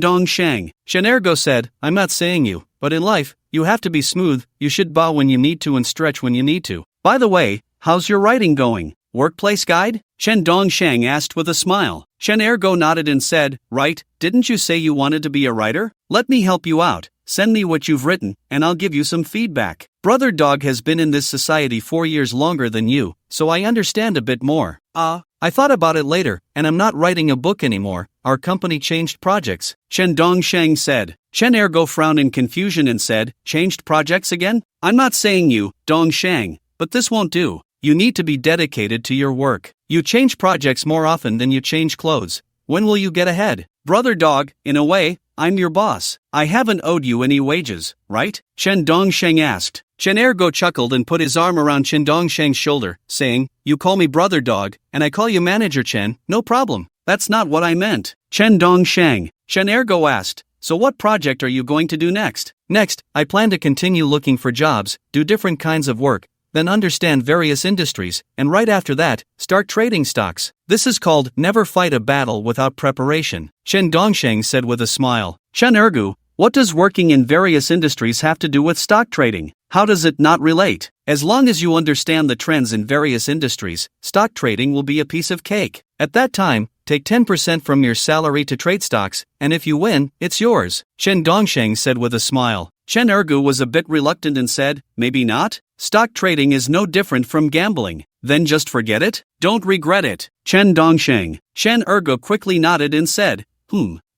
Dongsheng. Chen Ergo said, I'm not saying you, but in life, you have to be smooth, you should bow when you need to and stretch when you need to. By the way, how's your writing going? Workplace guide? Chen Dongsheng asked with a smile. Chen Ergo nodded and said, right, didn't you say you wanted to be a writer? Let me help you out. Send me what you've written, and I'll give you some feedback. Brother Dog has been in this society 4 years longer than you, so I understand a bit more. I thought about it later, and I'm not writing a book anymore. Our company changed projects, Chen Dongsheng said. Chen Ergo frowned in confusion and said, changed projects again? I'm not saying you, Dongsheng, but this won't do. You need to be dedicated to your work. You change projects more often than you change clothes. When will you get ahead? Brother Dog, in a way, I'm your boss. I haven't owed you any wages, right? Chen Dongsheng asked. Chen Ergo chuckled and put his arm around Chen Dongsheng's shoulder, saying, you call me Brother Dog, and I call you Manager Chen, no problem. That's not what I meant. Chen Dongsheng. Chen Ergo asked, so what project are you going to do next? Next, I plan to continue looking for jobs, do different kinds of work, then understand various industries, and right after that, start trading stocks. This is called never fight a battle without preparation, Chen Dongsheng said with a smile. Chen Ergu, what does working in various industries have to do with stock trading? How does it not relate? As long as you understand the trends in various industries, stock trading will be a piece of cake. At that time, take 10% from your salary to trade stocks, and if you win, it's yours, Chen Dongsheng said with a smile. Chen Ergu was a bit reluctant and said, maybe not? Stock trading is no different from gambling. Then just forget it? Don't regret it. Chen Dongsheng. Chen Ergu quickly nodded and said,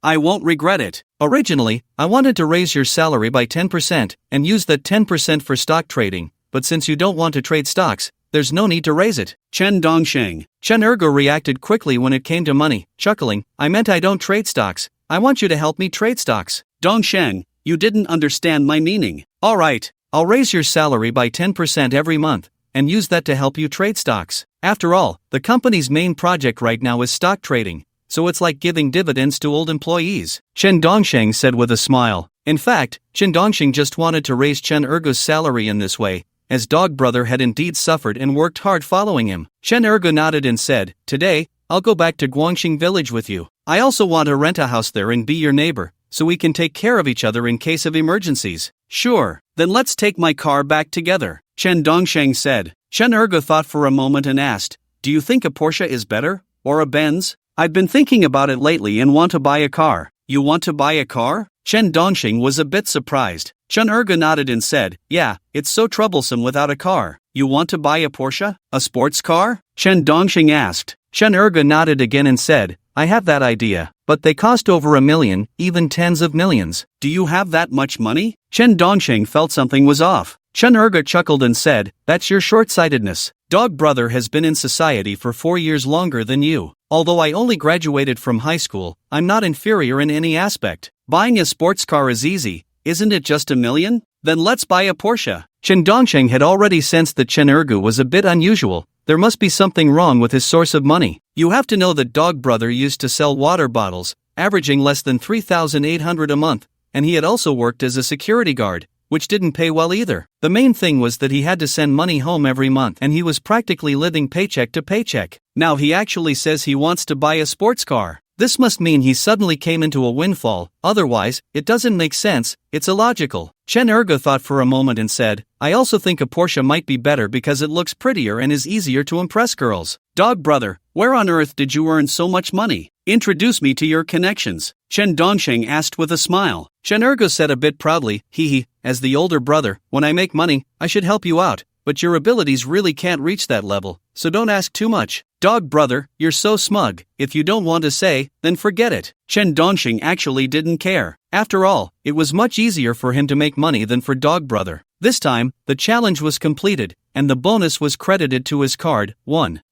I won't regret it. Originally, I wanted to raise your salary by 10% and use that 10% for stock trading, but since you don't want to trade stocks, there's no need to raise it. Chen Dongsheng. Chen Ergu reacted quickly when it came to money, chuckling, I meant I don't trade stocks. I want you to help me trade stocks. Dongsheng, you didn't understand my meaning. Alright, I'll raise your salary by 10% every month, and use that to help you trade stocks. After all, the company's main project right now is stock trading, so it's like giving dividends to old employees, Chen Dongsheng said with a smile. In fact, Chen Dongsheng just wanted to raise Chen Ergo's salary in this way, as Dog Brother had indeed suffered and worked hard following him. Chen Ergo nodded and said, "Today, I'll go back to Guangxing village with you. I also want to rent a house there and be your neighbor, so we can take care of each other in case of emergencies." "Sure, then let's take my car back together," Chen Dongsheng said. Chen Ergo thought for a moment and asked, "Do you think a Porsche is better, or a Benz?" "I've been thinking about it lately and want to buy a car." "You want to buy a car?" Chen Dongsheng was a bit surprised. Chen Ergo nodded and said, "Yeah, it's so troublesome without a car." "You want to buy a Porsche? A sports car?" Chen Dongsheng asked. Chen Ergo nodded again and said, "I have that idea, but they cost over $1 million, even tens of millions." "Do you have that much money?" Chen Dongsheng felt something was off. Chen Ergo chuckled and said, "That's your short-sightedness. Dog Brother has been in society for 4 years longer than you. Although I only graduated from high school, I'm not inferior in any aspect. Buying a sports car is easy, isn't it just $1 million? Then let's buy a Porsche." Chen Dongsheng had already sensed that Chen Ergo was a bit unusual. There must be something wrong with his source of money. You have to know that Dog Brother used to sell water bottles, averaging less than 3,800 a month, and he had also worked as a security guard, which didn't pay well either. The main thing was that he had to send money home every month and he was practically living paycheck to paycheck. Now he actually says he wants to buy a sports car. This must mean he suddenly came into a windfall, otherwise, it doesn't make sense, it's illogical. Chen Ergo thought for a moment and said, "I also think a Porsche might be better because it looks prettier and is easier to impress girls." "Dog Brother, where on earth did you earn so much money? Introduce me to your connections," Chen Dongsheng asked with a smile. Chen Ergo said a bit proudly, "Hee, as the older brother, when I make money, I should help you out, but your abilities really can't reach that level, so don't ask too much." "Dog Brother, you're so smug, if you don't want to say, then forget it." Chen Dongsheng actually didn't care. After all, it was much easier for him to make money than for Dog Brother. This time, the challenge was completed, and the bonus was credited to his card,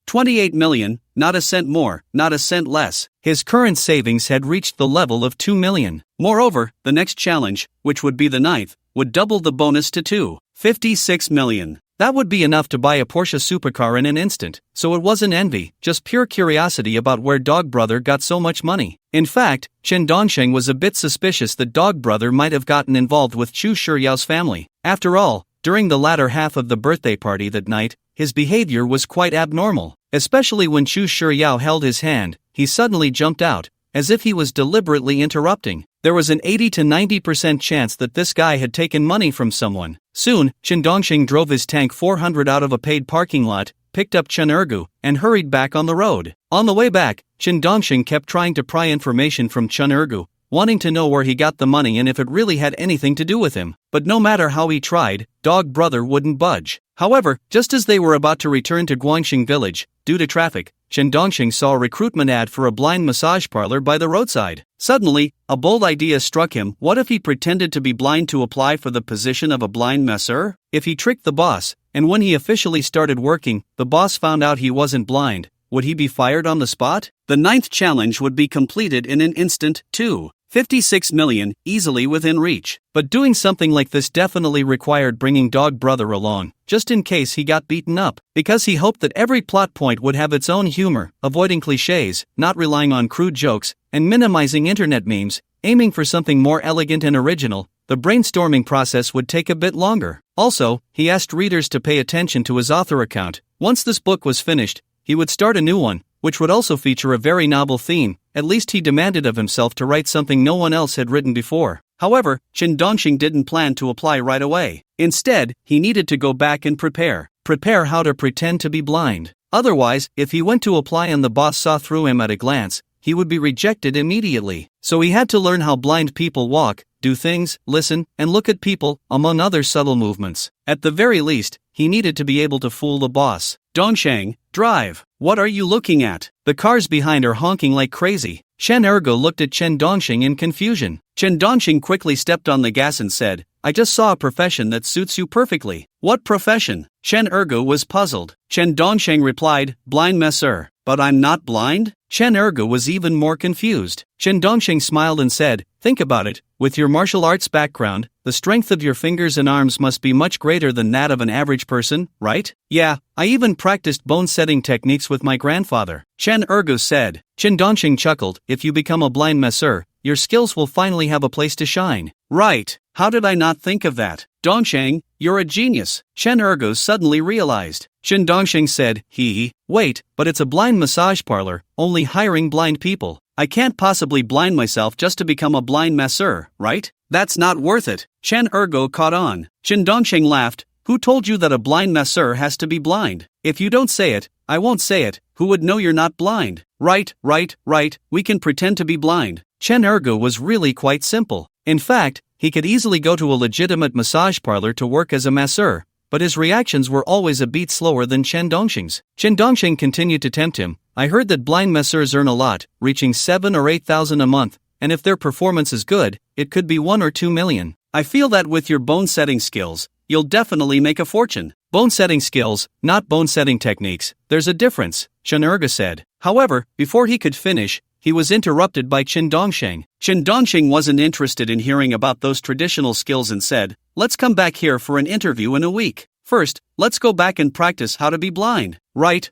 28 million, not a cent more, not a cent less. His current savings had reached the level of 2 million. Moreover, the next challenge, which would be the 9th, would double the bonus to 56 million. That would be enough to buy a Porsche supercar in an instant, so it wasn't envy, just pure curiosity about where Dog Brother got so much money. In fact, Chen Dongsheng was a bit suspicious that Dog Brother might have gotten involved with Chu Shiyao's family. After all, during the latter half of the birthday party that night, his behavior was quite abnormal. Especially when Chu Shiyao held his hand, he suddenly jumped out, as if he was deliberately interrupting. There was an 80 to 90% chance that this guy had taken money from someone. Soon, Chen Dongsheng drove his tank 400 out of a paid parking lot, picked up Chen Ergu, and hurried back on the road. On the way back, Chen Dongsheng kept trying to pry information from Chen Ergu, wanting to know where he got the money and if it really had anything to do with him. But no matter how he tried, Dog Brother wouldn't budge. However, just as they were about to return to Guangxing village, due to traffic, Chen Dongsheng saw a recruitment ad for a blind massage parlor by the roadside. Suddenly, a bold idea struck him. What if he pretended to be blind to apply for the position of a blind masseur? If he tricked the boss, and when he officially started working, the boss found out he wasn't blind, would he be fired on the spot? The 9th challenge would be completed in an instant, too. 56 million, easily within reach. But doing something like this definitely required bringing Dog Brother along, just in case he got beaten up, because he hoped that every plot point would have its own humor, avoiding cliches, not relying on crude jokes, and minimizing internet memes, aiming for something more elegant and original. The brainstorming process would take a bit longer. Also, he asked readers to pay attention to his author account. Once this book was finished, he would start a new one, which would also feature a very novel theme. At least he demanded of himself to write something no one else had written before. However, Chen Dongxing didn't plan to apply right away. Instead, he needed to go back and prepare how to pretend to be blind. Otherwise, if he went to apply and the boss saw through him at a glance, he would be rejected immediately. So he had to learn how blind people walk, do things, listen, and look at people, among other subtle movements. At the very least, he needed to be able to fool the boss. "Dongsheng, drive. What are you looking at? The cars behind are honking like crazy." Chen Ergo looked at Chen Dongsheng in confusion. Chen Dongsheng quickly stepped on the gas and said, "I just saw a profession that suits you perfectly." "What profession?" Chen Ergo was puzzled. Chen Dongsheng replied, "Blind masseur." "But I'm not blind?" Chen Ergo was even more confused. Chen Dongsheng smiled and said, "Think about it. With your martial arts background, the strength of your fingers and arms must be much greater than that of an average person, right? Yeah, I even practiced bone-setting techniques with my grandfather, Chen Ergo said. Chen Dongxing chuckled, if you become a blind masseur, your skills will finally have a place to shine. Right, how did I not think of that? Dongxing, you're a genius, Chen Ergo suddenly realized. Chen Dongxing said, wait, but it's a blind massage parlor, only hiring blind people. I can't possibly blind myself just to become a blind masseur, right? That's not worth it. Chen Ergo caught on. Chen Dongxing laughed. Who told you that a blind masseur has to be blind? If you don't say it, I won't say it. Who would know you're not blind? Right, we can pretend to be blind. Chen Ergo was really quite simple. In fact, he could easily go to a legitimate massage parlor to work as a masseur, but his reactions were always a beat slower than Chen Dongxing's. Chen Dongxing continued to tempt him. I heard that blind masseurs earn a lot, reaching 7 or 8,000 a month, and if their performance is good, it could be 1 or 2 million. I feel that with your bone-setting skills, you'll definitely make a fortune. Bone-setting skills, not bone-setting techniques, there's a difference, Chen Ergo said. However, before he could finish, he was interrupted by Chen Dongxing. Chen Dongxing wasn't interested in hearing about those traditional skills and said, let's come back here for an interview in a week. First, let's go back and practice how to be blind. Right.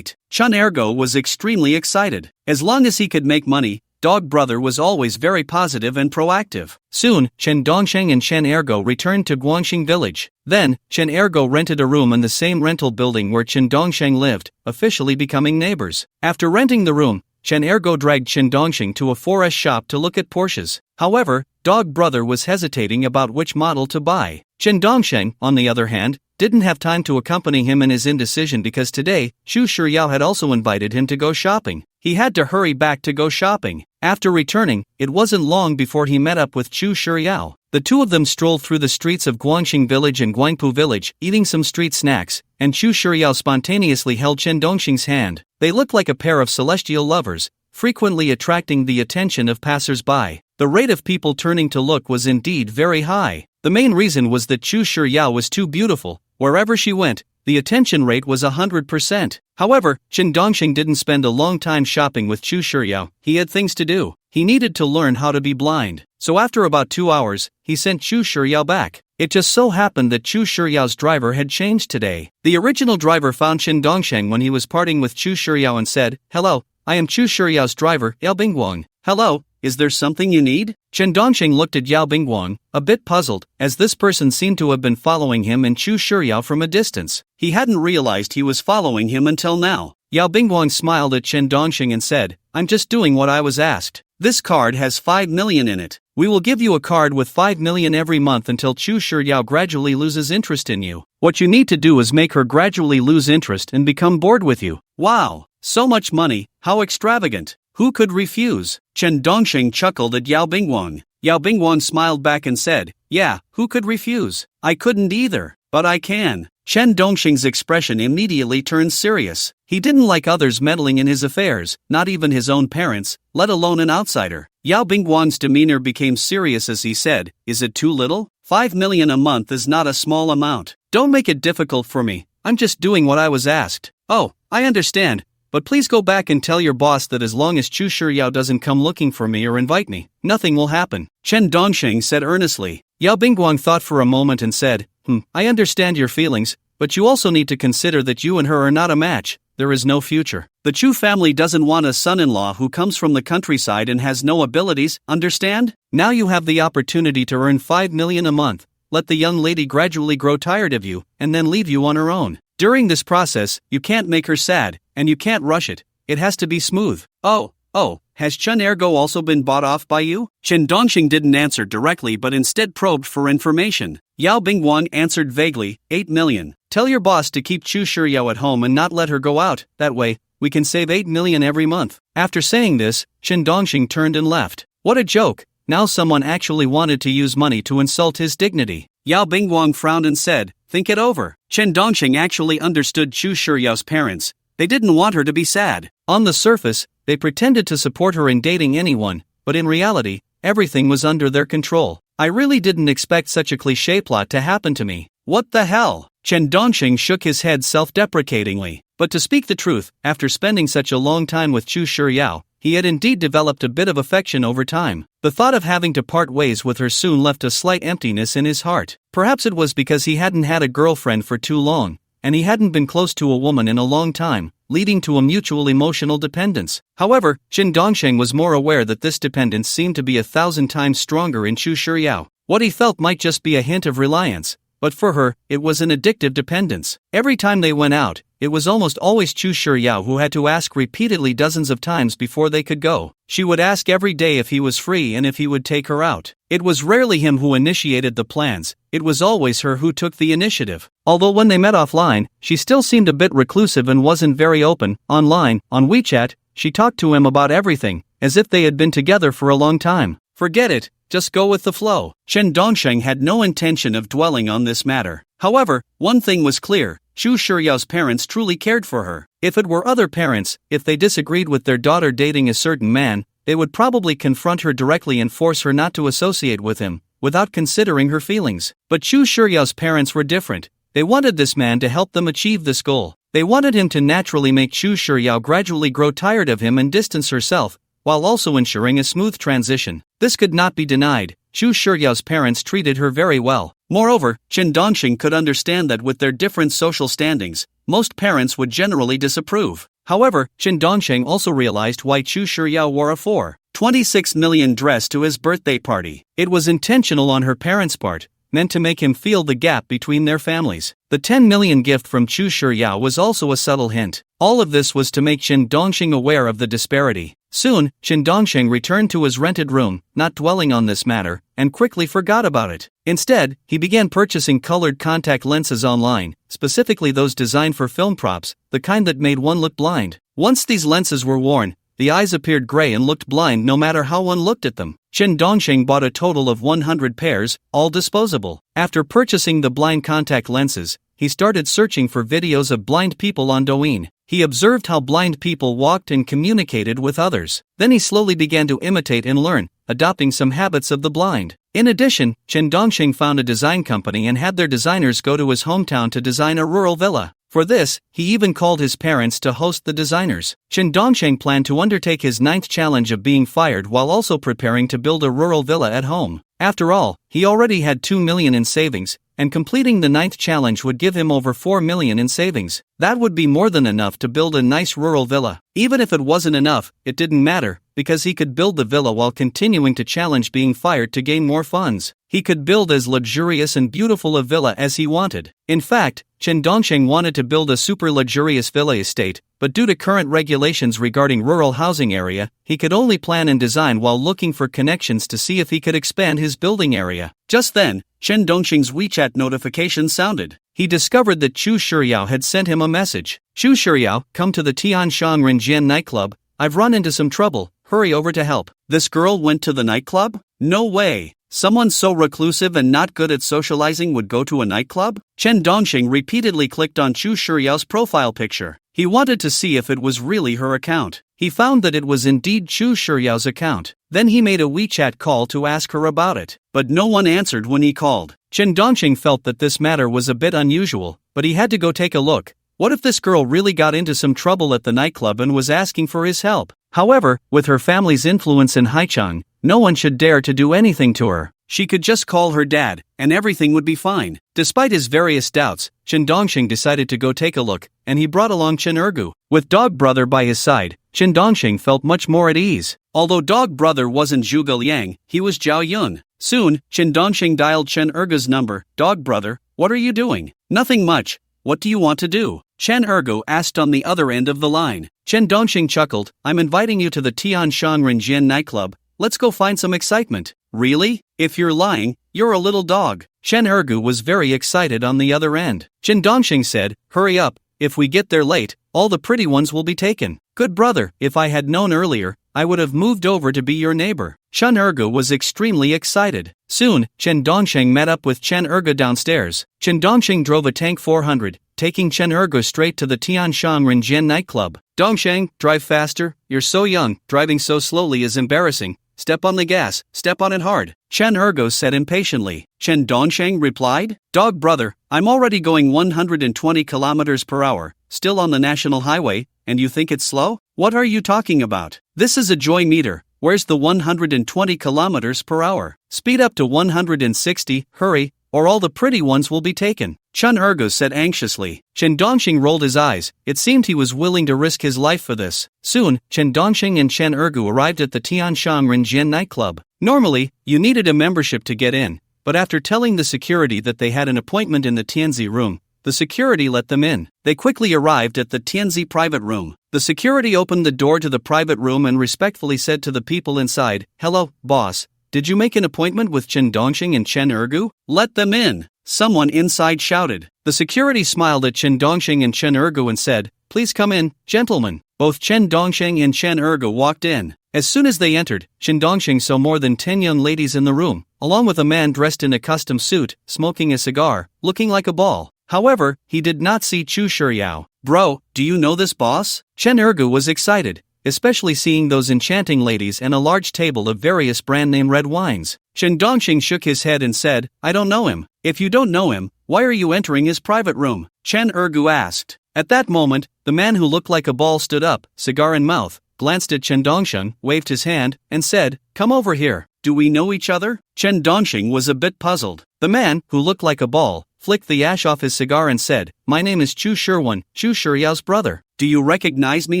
Chen Ergo was extremely excited. As long as he could make money, Dog Brother was always very positive and proactive. Soon, Chen Dongxing and Chen Ergo returned to Guangxing village. Then, Chen Ergo rented a room in the same rental building where Chen Dongxing lived, officially becoming neighbors. After renting the room, Chen Ergo dragged Chen Dongxing to a 4S shop to look at Porsches. However, Dog Brother was hesitating about which model to buy. Chen Dongxing, on the other hand, didn't have time to accompany him in his indecision because today, Xu Shiyao had also invited him to go shopping. He had to hurry back to go shopping. After returning, it wasn't long before he met up with Xu Shiyao. The two of them strolled through the streets of Guangxing village and Guangpu village, eating some street snacks, and Xu Shiyao spontaneously held Chen Dongxing's hand. They looked like a pair of celestial lovers, frequently attracting the attention of passers-by. The rate of people turning to look was indeed very high. The main reason was that Xu Shiyao was too beautiful. Wherever she went, the attention rate was 100%. However, Chen Dongxing didn't spend a long time shopping with Xu Shiyao. He had things to do. He needed to learn how to be blind. So after about 2 hours, he sent Xu Shiyao back. It just so happened that Xu Shiyao's driver had changed today. The original driver found Chen Dongxing when he was parting with Xu Shiyao and said, "Hello, I am Xu Shiyao's driver, Yao Bingguang. Hello, is there something you need?" Chen Dongxing looked at Yao Bingguang, a bit puzzled, as this person seemed to have been following him and Xu Shiyao from a distance. He hadn't realized he was following him until now. Yao Bingguang smiled at Chen Dongxing and said, "I'm just doing what I was asked. This card has 5 million in it. We will give you a card with 5 million every month until Xu Shiyao gradually loses interest in you. What you need to do is make her gradually lose interest and become bored with you." Wow, so much money, how extravagant. Who could refuse? Chen Dongxing chuckled at Yao Bingguang. Yao Bingguang smiled back and said, "Yeah, who could refuse? I couldn't either, but I can." Chen Dongxing's expression immediately turned serious. He didn't like others meddling in his affairs, not even his own parents, let alone an outsider. Yao Bingguang's demeanor became serious as he said, "Is it too little? 5 million a month is not a small amount. Don't make it difficult for me. I'm just doing what I was asked." "Oh, I understand. But please go back and tell your boss that as long as Xu Shiyao doesn't come looking for me or invite me, nothing will happen," Chen Dongxing said earnestly. Yao Bingguang thought for a moment and said, I understand your feelings, but you also need to consider that you and her are not a match. There is no future. The Chu family doesn't want a son-in-law who comes from the countryside and has no abilities, understand? Now you have the opportunity to earn 5 million a month. Let the young lady gradually grow tired of you, and then leave you on her own. During this process, you can't make her sad, and you can't rush it. It has to be smooth. Oh, has Chen Ergo also been bought off by you? Chen Dongxing didn't answer directly but instead probed for information. Yao Bingguang answered vaguely, 8 million. Tell your boss to keep Xu Shiyao at home and not let her go out. That way, we can save 8 million every month. After saying this, Chen Dongxing turned and left. What a joke. Now someone actually wanted to use money to insult his dignity. Yao Bingguang frowned and said, "Think it over." Chen Dongxing actually understood Xu Shiyao's parents. They didn't want her to be sad. On the surface, they pretended to support her in dating anyone, but in reality, everything was under their control. I really didn't expect such a cliché plot to happen to me. What the hell? Chen Dongxing shook his head self-deprecatingly. But to speak the truth, after spending such a long time with Xu Shiyao, he had indeed developed a bit of affection over time. The thought of having to part ways with her soon left a slight emptiness in his heart. Perhaps it was because he hadn't had a girlfriend for too long, and he hadn't been close to a woman in a long time, leading to a mutual emotional dependence. However, Qin Dongsheng was more aware that this dependence seemed to be 1,000 times stronger in Chu Shiryao. What he felt might just be a hint of reliance, but for her, it was an addictive dependence. Every time they went out, it was almost always Chu Shiryao who had to ask repeatedly dozens of times before they could go. She would ask every day if he was free and if he would take her out. It was rarely him who initiated the plans, it was always her who took the initiative. Although when they met offline, she still seemed a bit reclusive and wasn't very open. Online, on WeChat, she talked to him about everything, as if they had been together for a long time. Forget it, just go with the flow. Qin Dongsheng had no intention of dwelling on this matter. However, one thing was clear. Chu Shiryao's parents truly cared for her. If it were other parents, if they disagreed with their daughter dating a certain man, they would probably confront her directly and force her not to associate with him, without considering her feelings. But Chu Shiryao's parents were different. They wanted this man to help them achieve this goal. They wanted him to naturally make Chu Shiryao gradually grow tired of him and distance herself, while also ensuring a smooth transition. This could not be denied. Chu Shiryao's parents treated her very well. Moreover, Qin Dongsheng could understand that with their different social standings, most parents would generally disapprove. However, Qin Dongsheng also realized why Chu Shiryao wore a 4.26 million dress to his birthday party. It was intentional on her parents' part, meant to make him feel the gap between their families. The 10 million gift from Chu Shiryao was also a subtle hint. All of this was to make Qin Dongsheng aware of the disparity. Soon, Qin Dongsheng returned to his rented room, not dwelling on this matter, and quickly forgot about it. Instead, he began purchasing colored contact lenses online, specifically those designed for film props, the kind that made one look blind. Once these lenses were worn, the eyes appeared gray and looked blind no matter how one looked at them. Qin Dongsheng bought a total of 100 pairs, all disposable. After purchasing the blind contact lenses, he started searching for videos of blind people on Douyin. He observed how blind people walked and communicated with others. Then he slowly began to imitate and learn, adopting some habits of the blind. In addition, Qin Dongsheng found a design company and had their designers go to his hometown to design a rural villa. For this, he even called his parents to host the designers. Qin Dongsheng planned to undertake his 9th challenge of being fired while also preparing to build a rural villa at home. After all, he already had 2 million in savings, and completing the 9th challenge would give him over 4 million in savings. That would be more than enough to build a nice rural villa. Even if it wasn't enough, it didn't matter, because he could build the villa while continuing to challenge being fired to gain more funds. He could build as luxurious and beautiful a villa as he wanted. In fact, Qin Dongsheng wanted to build a super luxurious villa estate, but due to current regulations regarding rural housing area, he could only plan and design while looking for connections to see if he could expand his building area. Just then, Qin Dongsheng's WeChat notification sounded. He discovered that Chu Shiryao had sent him a message. Chu Shiryao, come to the Tianshan Renjian nightclub. I've run into some trouble, hurry over to help. This girl went to the nightclub? No way. Someone so reclusive and not good at socializing would go to a nightclub? Qin Dongsheng repeatedly clicked on Chu Shiryao's profile picture. He wanted to see if it was really her account. He found that it was indeed Chu Shiryao's account. Then he made a WeChat call to ask her about it. But no one answered when he called. Qin Dongsheng felt that this matter was a bit unusual, but he had to go take a look. What if this girl really got into some trouble at the nightclub and was asking for his help? However, with her family's influence in Haichang, no one should dare to do anything to her. She could just call her dad, and everything would be fine. Despite his various doubts, Qin Dongsheng decided to go take a look, and he brought along Chen Ergu. With Dog Brother by his side, Qin Dongsheng felt much more at ease. Although Dog Brother wasn't Zhuge Liang, he was Zhao Yun. Soon, Qin Dongsheng dialed Chen Ergu's number. Dog Brother, what are you doing? Nothing much. What do you want to do? Chen Ergu asked on the other end of the line. Qin Dongsheng chuckled. I'm inviting you to the Tianshan Renjian nightclub. Let's go find some excitement. Really? If you're lying, you're a little dog. Chen Ergu was very excited on the other end. Qin Dongsheng said, hurry up, if we get there late, all the pretty ones will be taken. Good brother, if I had known earlier, I would have moved over to be your neighbor. Chen Ergu was extremely excited. Soon, Qin Dongsheng met up with Chen Ergu downstairs. Qin Dongsheng drove a Tank 400, taking Chen Ergu straight to the Tianshan Renjian nightclub. Dongsheng, drive faster, you're so young, driving so slowly is embarrassing. Step on the gas, step on it hard, Chen Ergu said impatiently. Qin Dongsheng replied, Dog Brother, I'm already going 120 kilometers per hour, still on the national highway, and you think it's slow? What are you talking about? This is a joy meter. Where's the 120 kilometers per hour? Speed up to 160, hurry, or all the pretty ones will be taken. Chun Ergo said anxiously. Chen Dongxing rolled his eyes. It seemed he was willing to risk his life for this. Soon, Chen Dongxing and Chen Ergo arrived at the Tianshang Renjian nightclub. Normally, you needed a membership to get in, but after telling the security that they had an appointment in the Tianzi room, the security let them in. They quickly arrived at the Tianzi private room. The security opened the door to the private room and respectfully said to the people inside, "Hello, boss. Did you make an appointment with Chen Dongxing and Chen Ergu? Let them in." Someone inside shouted. The security smiled at Chen Dongxing and Chen Ergu and said, "Please come in, gentlemen." Both Chen Dongxing and Chen Ergu walked in. As soon as they entered, Chen Dongxing saw more than 10 young ladies in the room, along with a man dressed in a custom suit, smoking a cigar, looking like a ball. However, he did not see Chu Shiryao. "Bro, do you know this boss?" Chen Ergu was excited, especially seeing those enchanting ladies and a large table of various brand name red wines. Chen Dongxing shook his head and said, "I don't know him." "If you don't know him, why are you entering his private room?" Chen Ergu asked. At that moment, the man who looked like a ball stood up, cigar in mouth, glanced at Chen Dongxing, waved his hand, and said, "Come over here." "Do we know each other?" Chen Dongxing was a bit puzzled. The man, who looked like a ball, flicked the ash off his cigar and said, "My name is Chu Shirwan, Chu Shiryao's brother." "Do you recognize me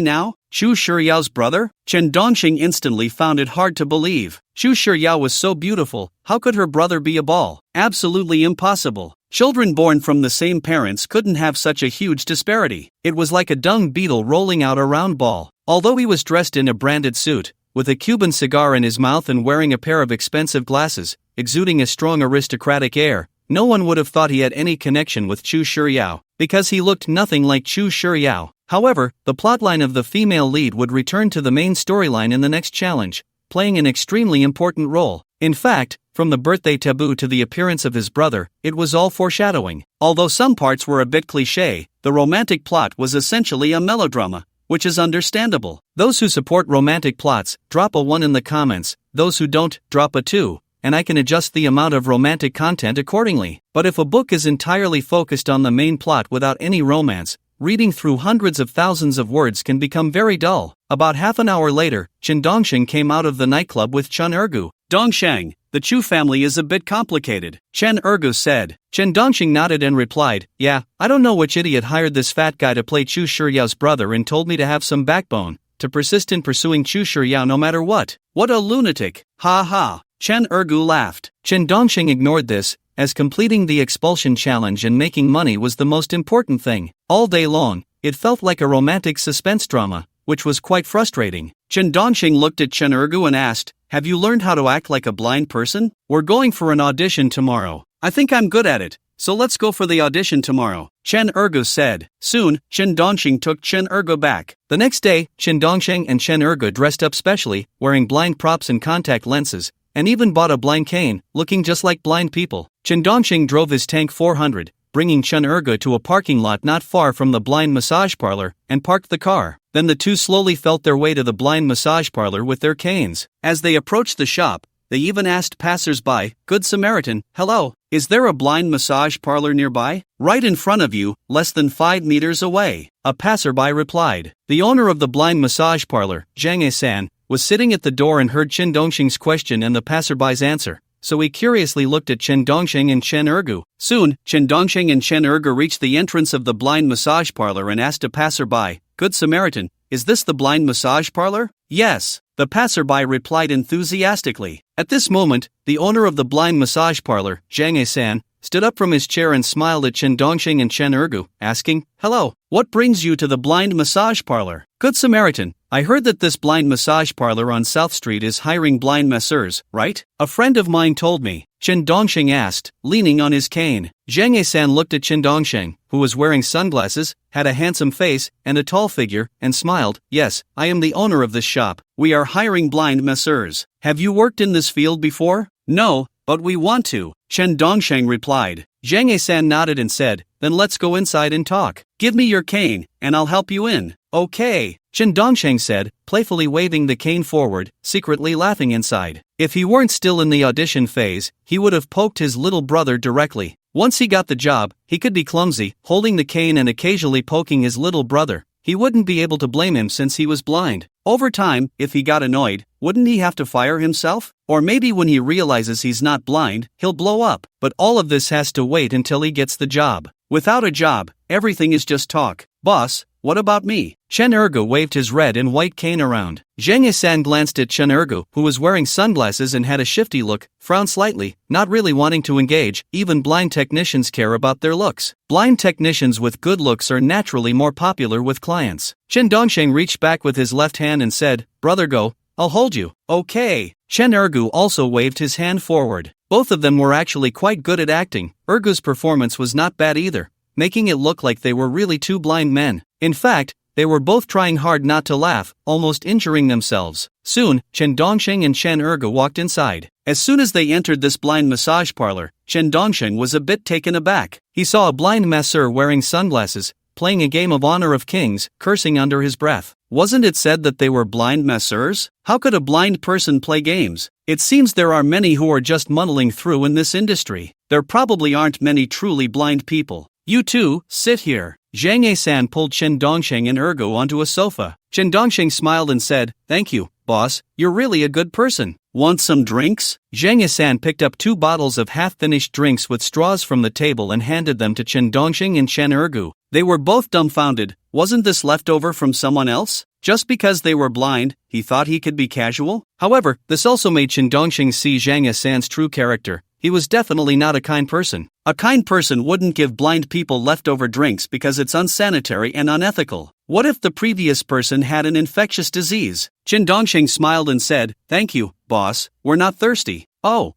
now?" Chu Shiryao's brother? Chen Dongxing instantly found it hard to believe. Chu Shiryao was so beautiful, how could her brother be a ball? Absolutely impossible. Children born from the same parents couldn't have such a huge disparity. It was like a dung beetle rolling out a round ball. Although he was dressed in a branded suit, with a Cuban cigar in his mouth and wearing a pair of expensive glasses, exuding a strong aristocratic air, no one would have thought he had any connection with Chu Shiryao, because he looked nothing like Chu Shiryao. However, the plotline of the female lead would return to the main storyline in the next challenge, playing an extremely important role. In fact, from the birthday taboo to the appearance of his brother, it was all foreshadowing. Although some parts were a bit cliché, the romantic plot was essentially a melodrama, which is understandable. Those who support romantic plots, drop a 1 in the comments, those who don't, drop a 2. And I can adjust the amount of romantic content accordingly. But if a book is entirely focused on the main plot without any romance, reading through hundreds of thousands of words can become very dull. About half an hour later, Chen Dongxing came out of the nightclub with Chun Ergu. "Dongshang, the Chu family is a bit complicated," Chen Ergu said. Chen Dongxing nodded and replied, "Yeah, I don't know which idiot hired this fat guy to play Chu Shiryao's brother and told me to have some backbone, to persist in pursuing Chu Shiryao no matter what. What a lunatic, ha ha." Chen Ergu laughed. Chen Dongxing ignored this, as completing the expulsion challenge and making money was the most important thing. All day long, it felt like a romantic suspense drama, which was quite frustrating. Chen Dongxing looked at Chen Ergu and asked, "Have you learned how to act like a blind person? We're going for an audition tomorrow. I think I'm good at it, so let's go for the audition tomorrow," Chen Ergu said. Soon, Chen Dongxing took Chen Ergu back. The next day, Chen Dongxing and Chen Ergu dressed up specially, wearing blind props and contact lenses, and even bought a blind cane, looking just like blind people. Chen Dongxing drove his tank 400, bringing Chen Ergu to a parking lot not far from the blind massage parlor, and parked the car. Then the two slowly felt their way to the blind massage parlor with their canes. As they approached the shop, they even asked passers-by, "Good Samaritan, hello, is there a blind massage parlor nearby?" "Right in front of you, less than 5 meters away," a passerby replied. The owner of the blind massage parlor, Zhang E-san, was sitting at the door and heard Chen Dongxing's question and the passerby's answer, so he curiously looked at Chen Dongxing and Chen Ergu. Soon, Chen Dongxing and Chen Ergu reached the entrance of the blind massage parlor and asked a passerby, "Good Samaritan, is this the blind massage parlor?" "Yes," the passerby replied enthusiastically. At this moment, the owner of the blind massage parlor, Zhang E-san, stood up from his chair and smiled at Chen Dongxing and Chen Ergu, asking, "Hello, what brings you to the blind massage parlor?" "Good Samaritan, I heard that this blind massage parlor on South Street is hiring blind masseurs, right? A friend of mine told me," Chen Dongxing asked, leaning on his cane. Zhang E-san looked at Chen Dongxing, who was wearing sunglasses, had a handsome face, and a tall figure, and smiled. "Yes, I am the owner of this shop. We are hiring blind masseurs. Have you worked in this field before?" "No, but we want to," Chen Dongxing replied. Zhang E-san nodded and said, "Then let's go inside and talk. Give me your cane, and I'll help you in." "Okay," Chen Dongxing said, playfully waving the cane forward, secretly laughing inside. If he weren't still in the audition phase, he would have poked his little brother directly. Once he got the job, he could be clumsy, holding the cane and occasionally poking his little brother, he wouldn't be able to blame him since he was blind. Over time, if he got annoyed, wouldn't he have to fire himself? Or maybe when he realizes he's not blind, he'll blow up. But all of this has to wait until he gets the job. Without a job, everything is just talk. Boss, what about me? Chen Ergu waved his red and white cane around. Zhang Yisan glanced at Chen Ergu, who was wearing sunglasses and had a shifty look, frowned slightly, not really wanting to engage. Even blind technicians care about their looks. Blind technicians with good looks are naturally more popular with clients. Chen Dongsheng reached back with his left hand and said, "Brother, go. I'll hold you." "Okay." Chen Ergu also waved his hand forward. Both of them were actually quite good at acting. Ergu's performance was not bad either, making it look like they were really two blind men. In fact, they were both trying hard not to laugh, almost injuring themselves. Soon, Chen Dongsheng and Chen Ergu walked inside. As soon as they entered this blind massage parlor, Chen Dongsheng was a bit taken aback. He saw a blind masseur wearing sunglasses, playing a game of Honor of Kings, cursing under his breath. Wasn't it said that they were blind masseurs? How could a blind person play games? It seems there are many who are just muddling through in this industry. There probably aren't many truly blind people. "You two, sit here." Zhang Yisan pulled Chen Dongsheng and Ergo onto a sofa. Chen Dongsheng smiled and said, "Thank you, boss, you're really a good person. Want some drinks?" Zhang Yisan picked up 2 bottles of half-finished drinks with straws from the table and handed them to Chen Dongsheng and Chen Ergu. They were both dumbfounded. Wasn't this leftover from someone else? Just because they were blind, he thought he could be casual? However, this also made Chen Dongsheng see Zhang Yisan's true character. He was definitely not a kind person. A kind person wouldn't give blind people leftover drinks because it's unsanitary and unethical. What if the previous person had an infectious disease? Chen Dongsheng smiled and said, "Thank you, boss, we're not thirsty." Oh,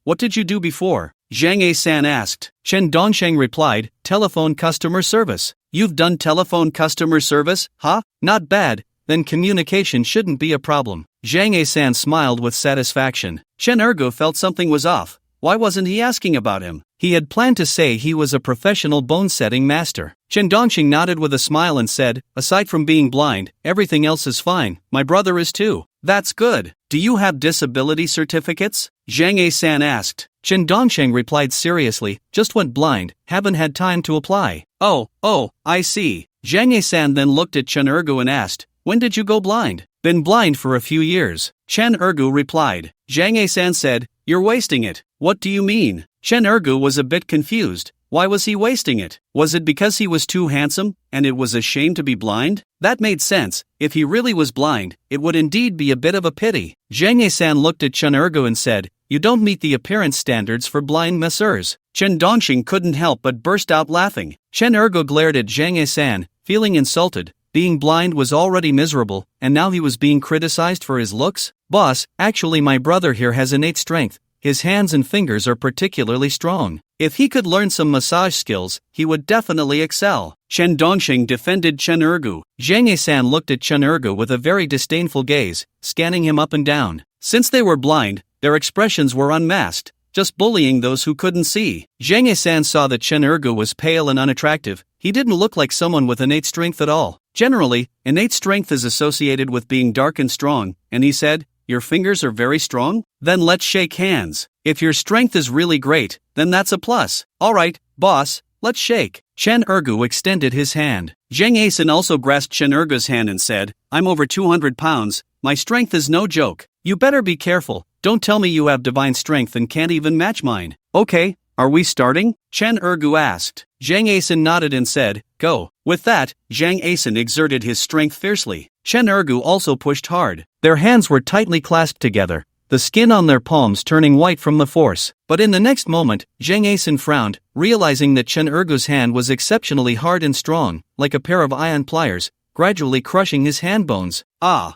what did you do before?" Zhang Yisan asked. Chen Dongsheng replied, "Telephone customer service." "You've done telephone customer service, huh? Not bad, then communication shouldn't be a problem." Zhang Yisan smiled with satisfaction. Chen Ergu felt something was off. Why wasn't he asking about him? He had planned to say he was a professional bone-setting master. Chen Dongsheng nodded with a smile and said, "Aside from being blind, everything else is fine. My brother is too." "That's good. Do you have disability certificates?" Zhang Yisan asked. Chen Dongsheng replied seriously, "Just went blind, haven't had time to apply." Oh, I see. Zhang Yisan then looked at Chen Ergu and asked, "When did you go blind?" "Been blind for a few years." Chen Ergu replied. Zhang Yisan said, "You're wasting it." "What do you mean?" Chen Ergu was a bit confused. Why was he wasting it? Was it because he was too handsome, and it was a shame to be blind? That made sense. If he really was blind, it would indeed be a bit of a pity. Zhang Yisan looked at Chen Ergu and said, "You don't meet the appearance standards for blind masseurs." Chen Dongsheng couldn't help but burst out laughing. Chen Ergu glared at Zhang Yisan, feeling insulted. Being blind was already miserable, and now he was being criticized for his looks? "Boss, actually my brother here has innate strength. His hands and fingers are particularly strong. If he could learn some massage skills, he would definitely excel." Chen Dongsheng defended Chen Ergu. Zhang Yisan looked at Chen Ergu with a very disdainful gaze, scanning him up and down. Since they were blind, their expressions were unmasked, just bullying those who couldn't see. Zhang Yisan saw that Chen Ergu was pale and unattractive. He didn't look like someone with innate strength at all. Generally, innate strength is associated with being dark and strong, and he said, "Your fingers are very strong? Then let's shake hands. If your strength is really great, then that's a plus." "Alright, boss, let's shake." Chen Ergu extended his hand. Zhang Yisan also grasped Chen Ergu's hand and said, "I'm over 200 pounds, my strength is no joke. You better be careful, don't tell me you have divine strength and can't even match mine." "Okay, are we starting?" Chen Ergu asked. Zhang Yisan nodded and said, "Go." With that, Zhang Yisan exerted his strength fiercely. Chen Ergu also pushed hard. Their hands were tightly clasped together, the skin on their palms turning white from the force. But in the next moment, Zhang Yisan frowned, realizing that Chen Ergu's hand was exceptionally hard and strong, like a pair of iron pliers, gradually crushing his hand bones. Ah!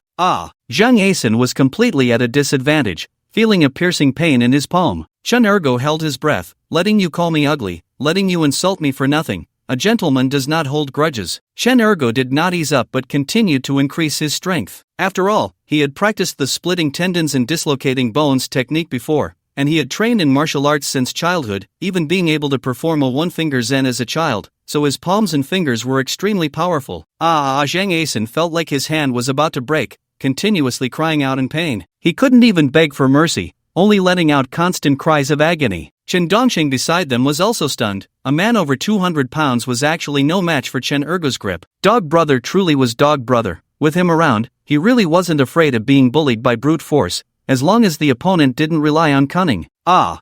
Zhang Yisan was completely at a disadvantage, feeling a piercing pain in his palm. Chen Ergu held his breath. "Letting you call me ugly, letting you insult me for nothing. A gentleman does not hold grudges." Chen Ergu did not ease up but continued to increase his strength. After all, he had practiced the splitting tendons and dislocating bones technique before, and he had trained in martial arts since childhood, even being able to perform a one-finger zen as a child, so his palms and fingers were extremely powerful. Zhang Yisan felt like his hand was about to break, continuously crying out in pain. He couldn't even beg for mercy, only letting out constant cries of agony. Chen Dongsheng beside them was also stunned. A man over 200 pounds was actually no match for Chen Ergo's grip. Dog Brother truly was Dog Brother. With him around, he really wasn't afraid of being bullied by brute force, as long as the opponent didn't rely on cunning. Ah!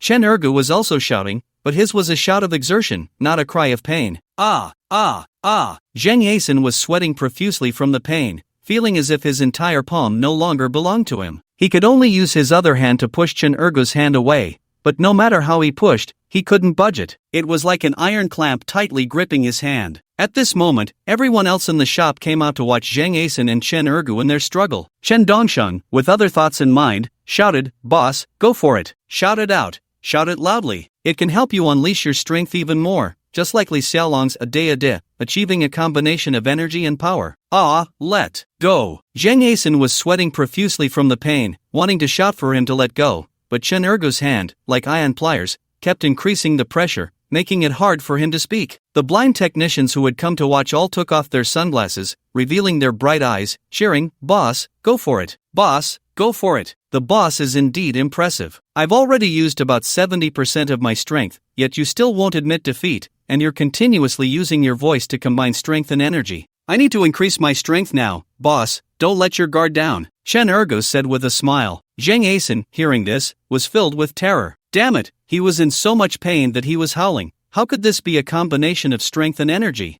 Chen Ergo was also shouting, but his was a shout of exertion, not a cry of pain. Ah! Zhang Yasin was sweating profusely from the pain, feeling as if his entire palm no longer belonged to him. He could only use his other hand to push Chen Ergo's hand away, but no matter how he pushed, he couldn't budge it. It was like an iron clamp tightly gripping his hand. At this moment, everyone else in the shop came out to watch Zhang Yasin and Chen Ergo in their struggle. Chen Dongsheng, with other thoughts in mind, shouted, "Boss, go for it. Shout it out. Shout it loudly. It can help you unleash your strength even more, just like Li Xiaolong's a day, achieving a combination of energy and power." Let go. Zhang Yasin was sweating profusely from the pain, wanting to shout for him to let go, but Chen Ergo's hand, like iron pliers, kept increasing the pressure, making it hard for him to speak. The blind technicians who had come to watch all took off their sunglasses, revealing their bright eyes, cheering, "Boss, go for it. Boss, go for it. The boss is indeed impressive. I've already used about 70% of my strength, yet you still won't admit defeat, and you're continuously using your voice to combine strength and energy. I need to increase my strength now, boss, don't let your guard down," Chen Ergo said with a smile. Zhang Yasin, hearing this, was filled with terror. Damn it, he was in so much pain that he was howling. How could this be a combination of strength and energy?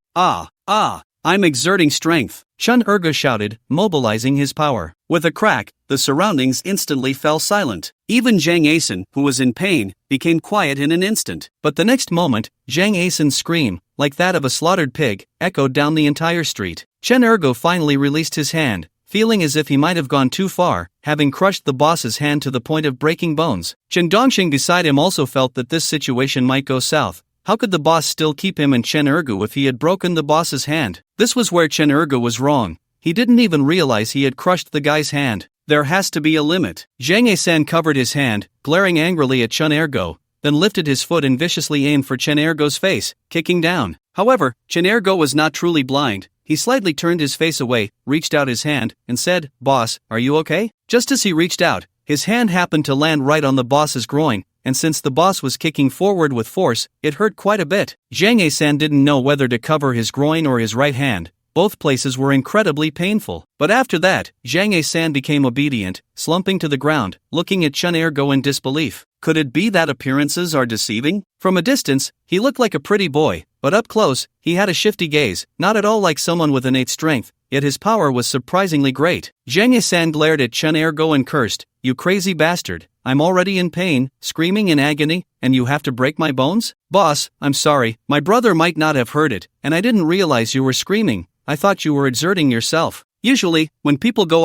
I'm exerting strength, Chen Ergo shouted, mobilizing his power. With a crack, the surroundings instantly fell silent. Even Zhang Yasin, who was in pain, became quiet in an instant. But the next moment, Zhang Yasin's scream, like that of a slaughtered pig, echoed down the entire street. Chen Ergo finally released his hand, feeling as if he might have gone too far, having crushed the boss's hand to the point of breaking bones. Chen Dongsheng beside him also felt that this situation might go south. How could the boss still keep him and Chen Ergo if he had broken the boss's hand? This was where Chen Ergo was wrong. He didn't even realize he had crushed the guy's hand. There has to be a limit. Zhang Yasin covered his hand, glaring angrily at Chen Ergo, then lifted his foot and viciously aimed for Chen Ergo's face, kicking down. However, Chen Ergo was not truly blind. He slightly turned his face away, reached out his hand, and said, "Boss, are you okay?" Just as he reached out, his hand happened to land right on the boss's groin, and since the boss was kicking forward with force, it hurt quite a bit. Zhang Yasin didn't know whether to cover his groin or his right hand. Both places were incredibly painful. But after that, Zhang Yasin became obedient, slumping to the ground, looking at Chen Ergo in disbelief. Could it be that appearances are deceiving? From a distance, he looked like a pretty boy, but up close, he had a shifty gaze, not at all like someone with innate strength, yet his power was surprisingly great. Zhang Yasin glared at Chen Ergo and cursed, "You crazy bastard, I'm already in pain, screaming in agony, and you have to break my bones? Boss, I'm sorry, my brother might not have heard it, and I didn't realize you were screaming. I thought you were exerting yourself. Usually, when people go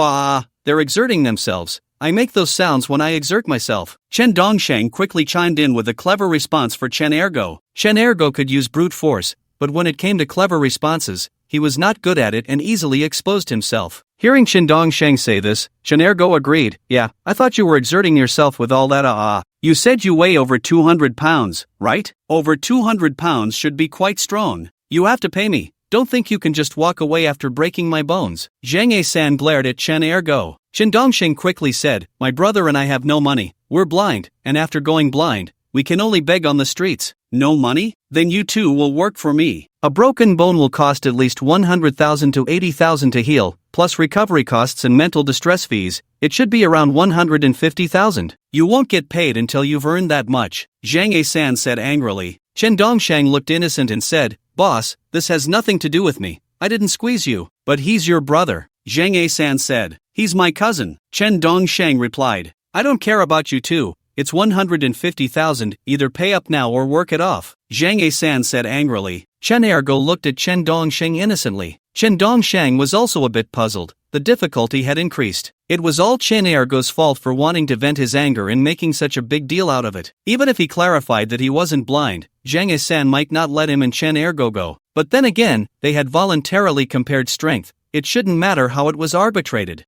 they're exerting themselves. I make those sounds when I exert myself." Chen Dongsheng quickly chimed in with a clever response for Chen Ergo. Chen Ergo could use brute force, but when it came to clever responses, he was not good at it and easily exposed himself. Hearing Chen Dongsheng say this, Chen Ergo agreed, "Yeah, I thought you were exerting yourself with all that You said you weigh over 200 pounds, right? Over 200 pounds should be quite strong. You have to pay me. Don't think you can just walk away after breaking my bones." Zhang Yasin glared at Chen Ergo. Chen Dongsheng quickly said, "My brother and I have no money. We're blind, and after going blind, we can only beg on the streets." "No money? Then you too will work for me. A broken bone will cost at least 100,000 to 80,000 to heal, plus recovery costs and mental distress fees. It should be around 150,000. You won't get paid until you've earned that much," Zhang Yasin said angrily. Chen Dongsheng looked innocent and said, "Boss, this has nothing to do with me. I didn't squeeze you." "But he's your brother," Zhang Yasin said. "He's my cousin," Chen Dongsheng replied. "I don't care about you too. It's 150,000, either pay up now or work it off," Zhang Yasin said angrily. Chen Ergo looked at Chen Dongsheng innocently. Chen Dongsheng was also a bit puzzled. The difficulty had increased. It was all Chen Ergo's fault for wanting to vent his anger and making such a big deal out of it. Even if he clarified that he wasn't blind, Zhang Yasin might not let him and Chen Ergo go. But then again, they had voluntarily compared strength. It shouldn't matter how it was arbitrated.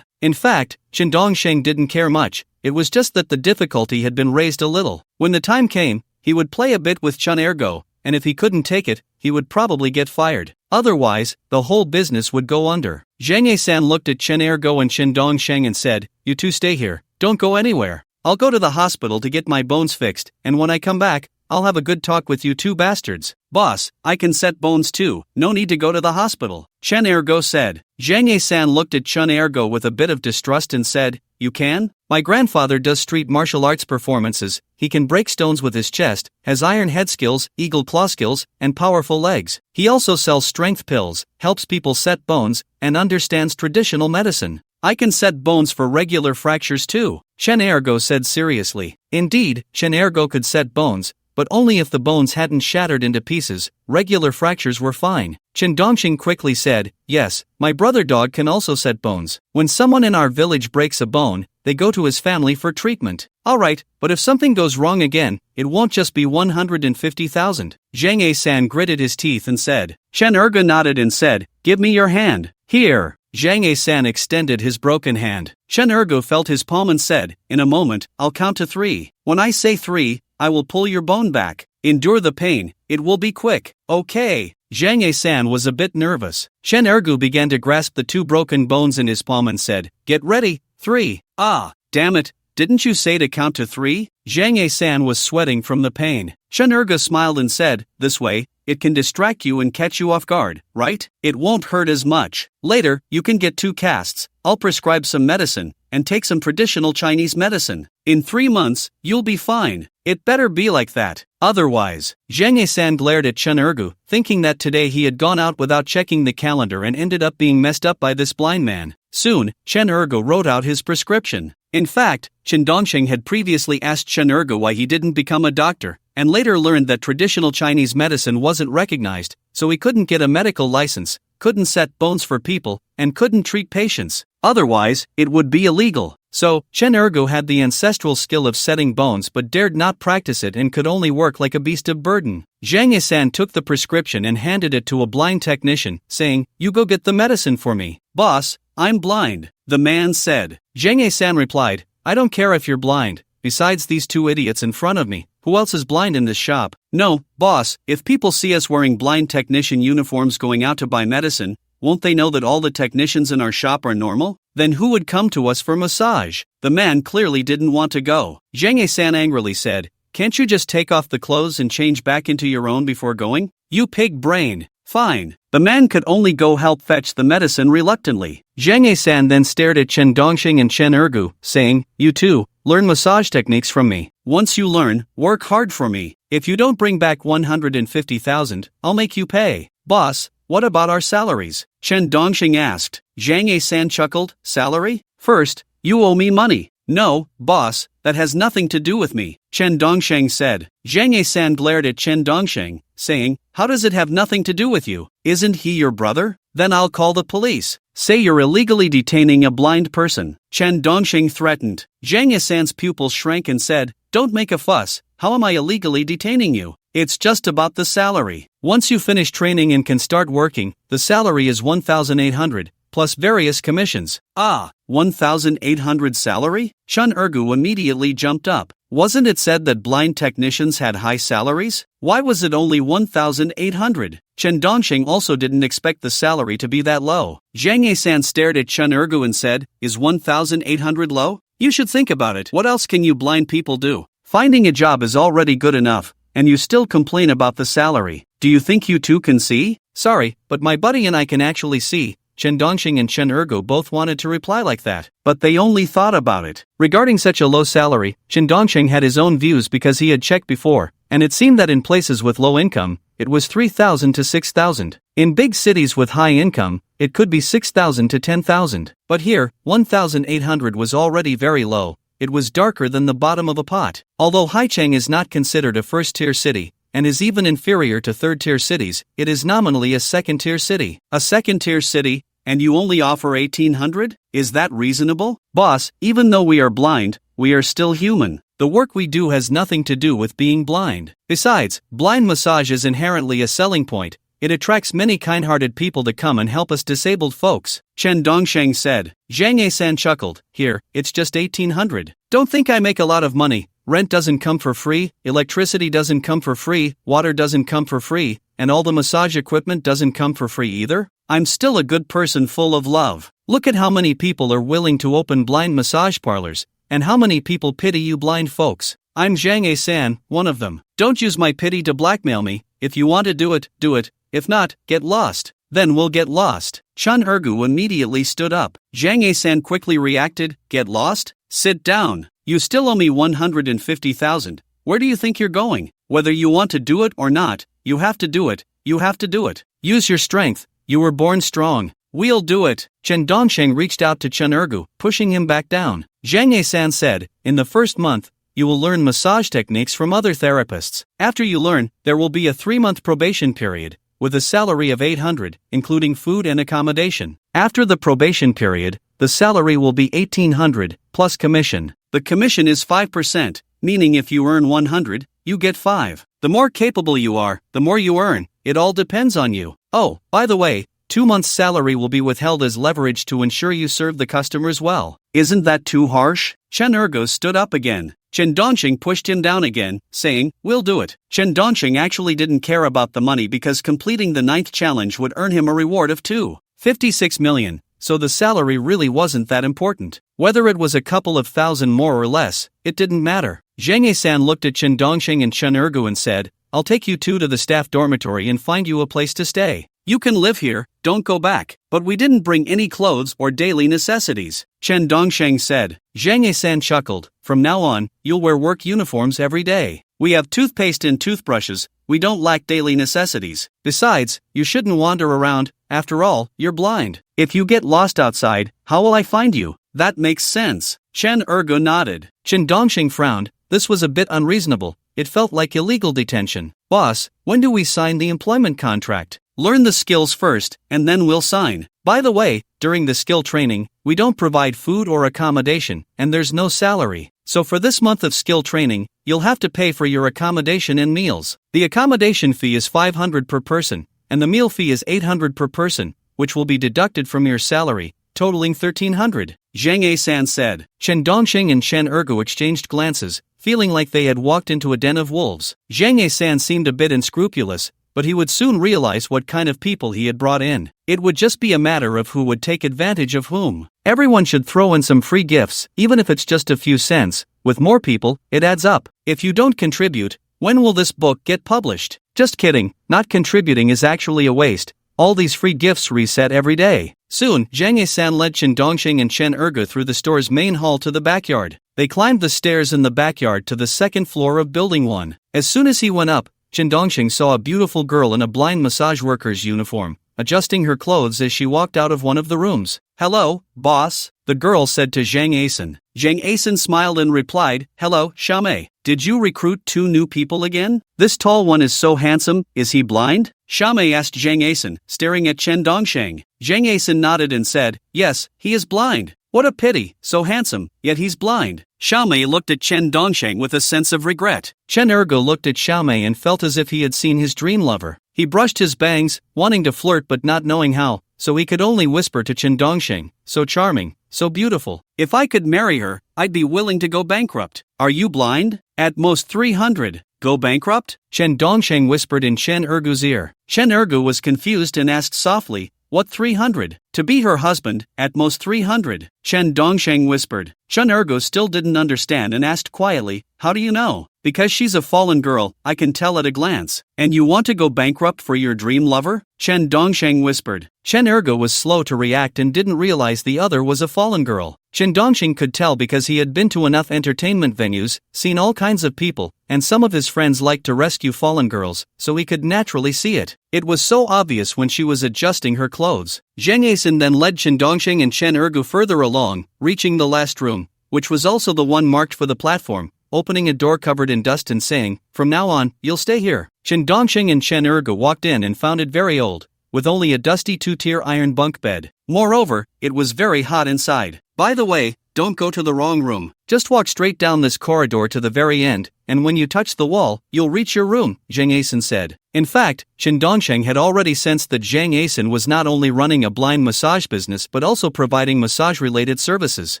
In fact, Chen Dongsheng didn't care much. It was just that the difficulty had been raised a little. When the time came, he would play a bit with Chen Ergo, and if he couldn't take it, he would probably get fired. Otherwise, the whole business would go under. Zhang Yasin looked at Chen Ergo and Chen Dongsheng and said, "You two stay here. don't go anywhere. I'll go to the hospital to get my bones fixed, and when I come back, I'll have a good talk with you two bastards. Boss, I can set bones too, no need to go to the hospital, Chen Ergo said. Zhang Ye-san looked at Chen Ergo with a bit of distrust and said, you can? My grandfather does street martial arts performances, he can break stones with his chest, has iron head skills, eagle claw skills, and powerful legs. He also sells strength pills, helps people set bones, and understands traditional medicine. I can set bones for regular fractures too, Chen Ergo said seriously. Indeed, Chen Ergo could set bones, but only if the bones hadn't shattered into pieces. Regular fractures were fine. Chen Dongxing quickly said, yes, my brother dog can also set bones. When someone in our village breaks a bone, they go to his family for treatment. Alright, but if something goes wrong again, it won't just be 150,000. Zhang Ye-san gritted his teeth and said. Chen Ergo nodded and said, give me your hand. Here. Zhang Ye-san extended his broken hand. Chen Ergo felt his palm and said, in a moment, I'll count to 3. When I say 3, I will pull your bone back. Endure the pain, it will be quick. Okay. Zhang Ye-san was a bit nervous. Chen Ergo began to grasp the 2 broken bones in his palm and said, get ready, 3. Ah, damn it, didn't you say to count to 3? Zhang Ye-san was sweating from the pain. Chen Ergo smiled and said, this way, it can distract you and catch you off guard, right? It won't hurt as much. Later, you can get 2 casts, I'll prescribe some medicine, and take some traditional Chinese medicine. In 3 months, you'll be fine. It better be like that. Otherwise, Zhang Ye-san glared at Chen Ergo, thinking that today he had gone out without checking the calendar and ended up being messed up by this blind man. Soon, Chen Ergo wrote out his prescription. In fact, Chen Dongxing had previously asked Chen Ergo why he didn't become a doctor, and later learned that traditional Chinese medicine wasn't recognized, so he couldn't get a medical license, couldn't set bones for people, and couldn't treat patients. Otherwise, it would be illegal. So, Chen Ergo had the ancestral skill of setting bones but dared not practice it and could only work like a beast of burden. Zhang Ye-san took the prescription and handed it to a blind technician, saying, you go get the medicine for me. Boss, I'm blind, the man said. Zhang Ye-san replied, I don't care if you're blind, besides these 2 idiots in front of me, who else is blind in this shop? No, boss, if people see us wearing blind technician uniforms going out to buy medicine, won't they know that all the technicians in our shop are normal? Then who would come to us for massage? The man clearly didn't want to go. Zhang Ye-san angrily said, can't you just take off the clothes and change back into your own before going? You pig brain. Fine. The man could only go help fetch the medicine reluctantly. Zhang Ye-san then stared at Chen Dongxing and Chen Ergo, saying, you too, learn massage techniques from me. Once you learn, work hard for me. If you don't bring back 150,000, I'll make you pay. Boss, what about our salaries? Chen Dongxing asked. Zhang Ye-san chuckled, salary? First, you owe me money. No, boss, that has nothing to do with me, Chen Dongxing said. Zhang Ye-san glared at Chen Dongxing, saying, how does it have nothing to do with you? Isn't he your brother? Then I'll call the police. Say you're illegally detaining a blind person, Chen Dongxing threatened. Zhang Ye-san's pupils shrank and said, don't make a fuss, how am I illegally detaining you? It's just about the salary. Once you finish training and can start working, the salary is 1,800, plus various commissions. Ah, 1,800 salary? Chen Ergo immediately jumped up. Wasn't it said that blind technicians had high salaries? Why was it only 1,800? Chen Dongxing also didn't expect the salary to be that low. Zhang Ye-san stared at Chen Ergo and said, is 1,800 low? You should think about it. What else can you blind people do? Finding a job is already good enough, and you still complain about the salary. Do you think you two can see? Sorry, but my buddy and I can actually see. Chen Dongxing and Chen Ergo both wanted to reply like that, but they only thought about it. Regarding such a low salary, Chen Dongxing had his own views because he had checked before, and it seemed that in places with low income, it was 3,000 to 6,000. In big cities with high income, it could be 6,000 to 10,000. But here, 1,800 was already very low. It was darker than the bottom of a pot. Although Haicheng is not considered a first-tier city, and is even inferior to third-tier cities, it is nominally a second-tier city. A second-tier city, and you only offer 1,800? Is that reasonable? Boss, even though we are blind, we are still human. The work we do has nothing to do with being blind. Besides, blind massage is inherently a selling point. It attracts many kind-hearted people to come and help us disabled folks, Chen Dongxing said. Zhang Ye-san chuckled, here, it's just 1,800. Don't think I make a lot of money. Rent doesn't come for free, electricity doesn't come for free, water doesn't come for free, and all the massage equipment doesn't come for free either. I'm still a good person full of love. Look at how many people are willing to open blind massage parlors, And how many people pity you blind folks? I'm Zhang A-san, one of them. Don't use my pity to blackmail me. If you want to do it, do it. If not, get lost. Then we'll get lost. Chun Ergu immediately stood up. Zhang A-san quickly reacted, get lost? Sit down. You still owe me 150,000. Where do you think you're going? Whether you want to do it or not, you have to do it. You have to do it. Use your strength. You were born strong. We'll do it. Chen Dongsheng reached out to Chun Ergu, pushing him back down. Zhang A-san said, in the first month, you will learn massage techniques from other therapists. After you learn, there will be a 3-month probation period, with a salary of 800, including food and accommodation. After the probation period, the salary will be 1800, plus commission. The commission is 5%, meaning if you earn 100, you get 5. The more capable you are, the more you earn. It all depends on you. Oh, by the way, 2 months' salary will be withheld as leverage to ensure you serve the customers well. Isn't that too harsh? Chen Ergo stood up again. Chen Dongsheng pushed him down again, saying, we'll do it. Chen Dongsheng actually didn't care about the money because completing the 9th challenge would earn him a reward of 256 million, so the salary really wasn't that important. Whether it was a couple of thousand more or less, it didn't matter. Zhang A-san looked at Chen Dongsheng and Chen Ergu and said, I'll take you two to the staff dormitory and find you a place to stay. You can live here, don't go back. But we didn't bring any clothes or daily necessities, Chen Dongsheng said. Zhang A-san chuckled, from now on, you'll wear work uniforms every day. We have toothpaste and toothbrushes, we don't lack daily necessities. Besides, you shouldn't wander around, after all, you're blind. If you get lost outside, how will I find you? That makes sense. Chen Ergo nodded. Chen Dongsheng frowned, this was a bit unreasonable, it felt like illegal detention. Boss, when do we sign the employment contract? Learn the skills first, and then we'll sign. By the way, during the skill training, we don't provide food or accommodation, and there's no salary. So for this month of skill training, you'll have to pay for your accommodation and meals. The accommodation fee is 500 per person, and the meal fee is 800 per person, which will be deducted from your salary, totaling 1300. Zhang A-san said. Chen Dongsheng and Chen Ergu exchanged glances, feeling like they had walked into a den of wolves. Zhang A-san seemed a bit unscrupulous, but he would soon realize what kind of people he had brought in. It would just be a matter of who would take advantage of whom. Everyone should throw in some free gifts, even if it's just a few cents. With more people, it adds up. If you don't contribute, when will this book get published? Just kidding, not contributing is actually a waste. All these free gifts reset every day. Soon, Zhang A-san led Chen Dongsheng and Chen Ergu through the store's main hall to the backyard. They climbed the stairs in the backyard to the second floor of Building 1. As soon as he went up, Chen Dongsheng saw a beautiful girl in a blind massage worker's uniform, adjusting her clothes as she walked out of one of the rooms. Hello, boss, the girl said to Zhang A-san. Zhang A-san smiled and replied, hello, Xiaomei. Did you recruit 2 new people again? This tall one is so handsome, is he blind? Xiaomei asked Zhang A-san, staring at Chen Dongsheng. Zhang A-san nodded and said, yes, he is blind. What a pity, so handsome, yet he's blind. Xiaomei looked at Chen Dongsheng with a sense of regret. Chen Ergo looked at Xiaomei and felt as if he had seen his dream lover. He brushed his bangs, wanting to flirt but not knowing how, so he could only whisper to Chen Dongsheng, so charming, so beautiful. If I could marry her, I'd be willing to go bankrupt. Are you blind? At most 300. Go bankrupt? Chen Dongsheng whispered in Chen Ergu's ear. Chen Ergu was confused and asked softly, what 300? To be her husband, at most 300. Chen Dongsheng whispered. Chen Ergu still didn't understand and asked quietly, how do you know? Because she's a fallen girl, I can tell at a glance. And you want to go bankrupt for your dream lover? Chen Dongsheng whispered. Chen Ergu was slow to react and didn't realize the other was a fallen girl. Chen Dongsheng could tell because he had been to enough entertainment venues, seen all kinds of people, and some of his friends liked to rescue fallen girls, so he could naturally see it. It was so obvious when she was adjusting her clothes. Zhang A-san then led Chen Dongsheng and Chen Ergu further along, reaching the last room, which was also the one marked for the platform, opening a door covered in dust and saying, from now on, you'll stay here. Chen Dongsheng and Chen Ergu walked in and found it very old, with only a dusty 2-tier iron bunk bed. Moreover, it was very hot inside. By the way, don't go to the wrong room. Just walk straight down this corridor to the very end, and when you touch the wall, you'll reach your room, Zhang A-san said. In fact, Chen Dongsheng had already sensed that Zhang A-san was not only running a blind massage business but also providing massage-related services.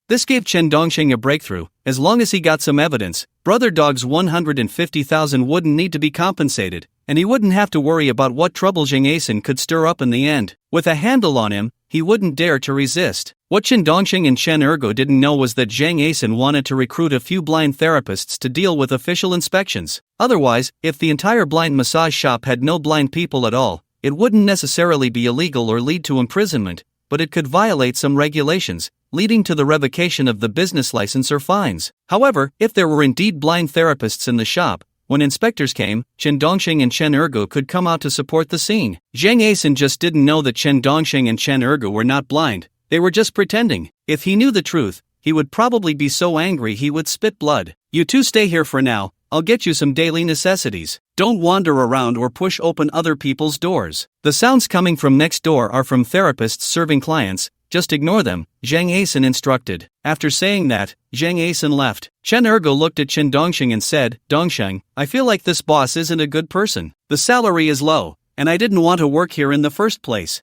This gave Chen Dongsheng a breakthrough. As long as he got some evidence, Brother Dog's 150,000 wouldn't need to be compensated, and he wouldn't have to worry about what trouble Zhang A-san could stir up in the end. With a handle on him, he wouldn't dare to resist. What Chen Dongxing and Chen Ergo didn't know was that Zhang Asen wanted to recruit a few blind therapists to deal with official inspections. Otherwise, if the entire blind massage shop had no blind people at all, it wouldn't necessarily be illegal or lead to imprisonment, but it could violate some regulations, leading to the revocation of the business license or fines. However, if there were indeed blind therapists in the shop, when inspectors came, Chen Dongxing and Chen Ergo could come out to support the scene. Zhang Asen just didn't know that Chen Dongxing and Chen Ergo were not blind. They were just pretending. If he knew the truth, he would probably be so angry he would spit blood. You two stay here for now, I'll get you some daily necessities. Don't wander around or push open other people's doors. The sounds coming from next door are from therapists serving clients, just ignore them, Zhang Asen instructed. After saying that, Zhang Asen left. Chen Ergo looked at Chen Dongxing and said, Dongxing, I feel like this boss isn't a good person. The salary is low, and I didn't want to work here in the first place.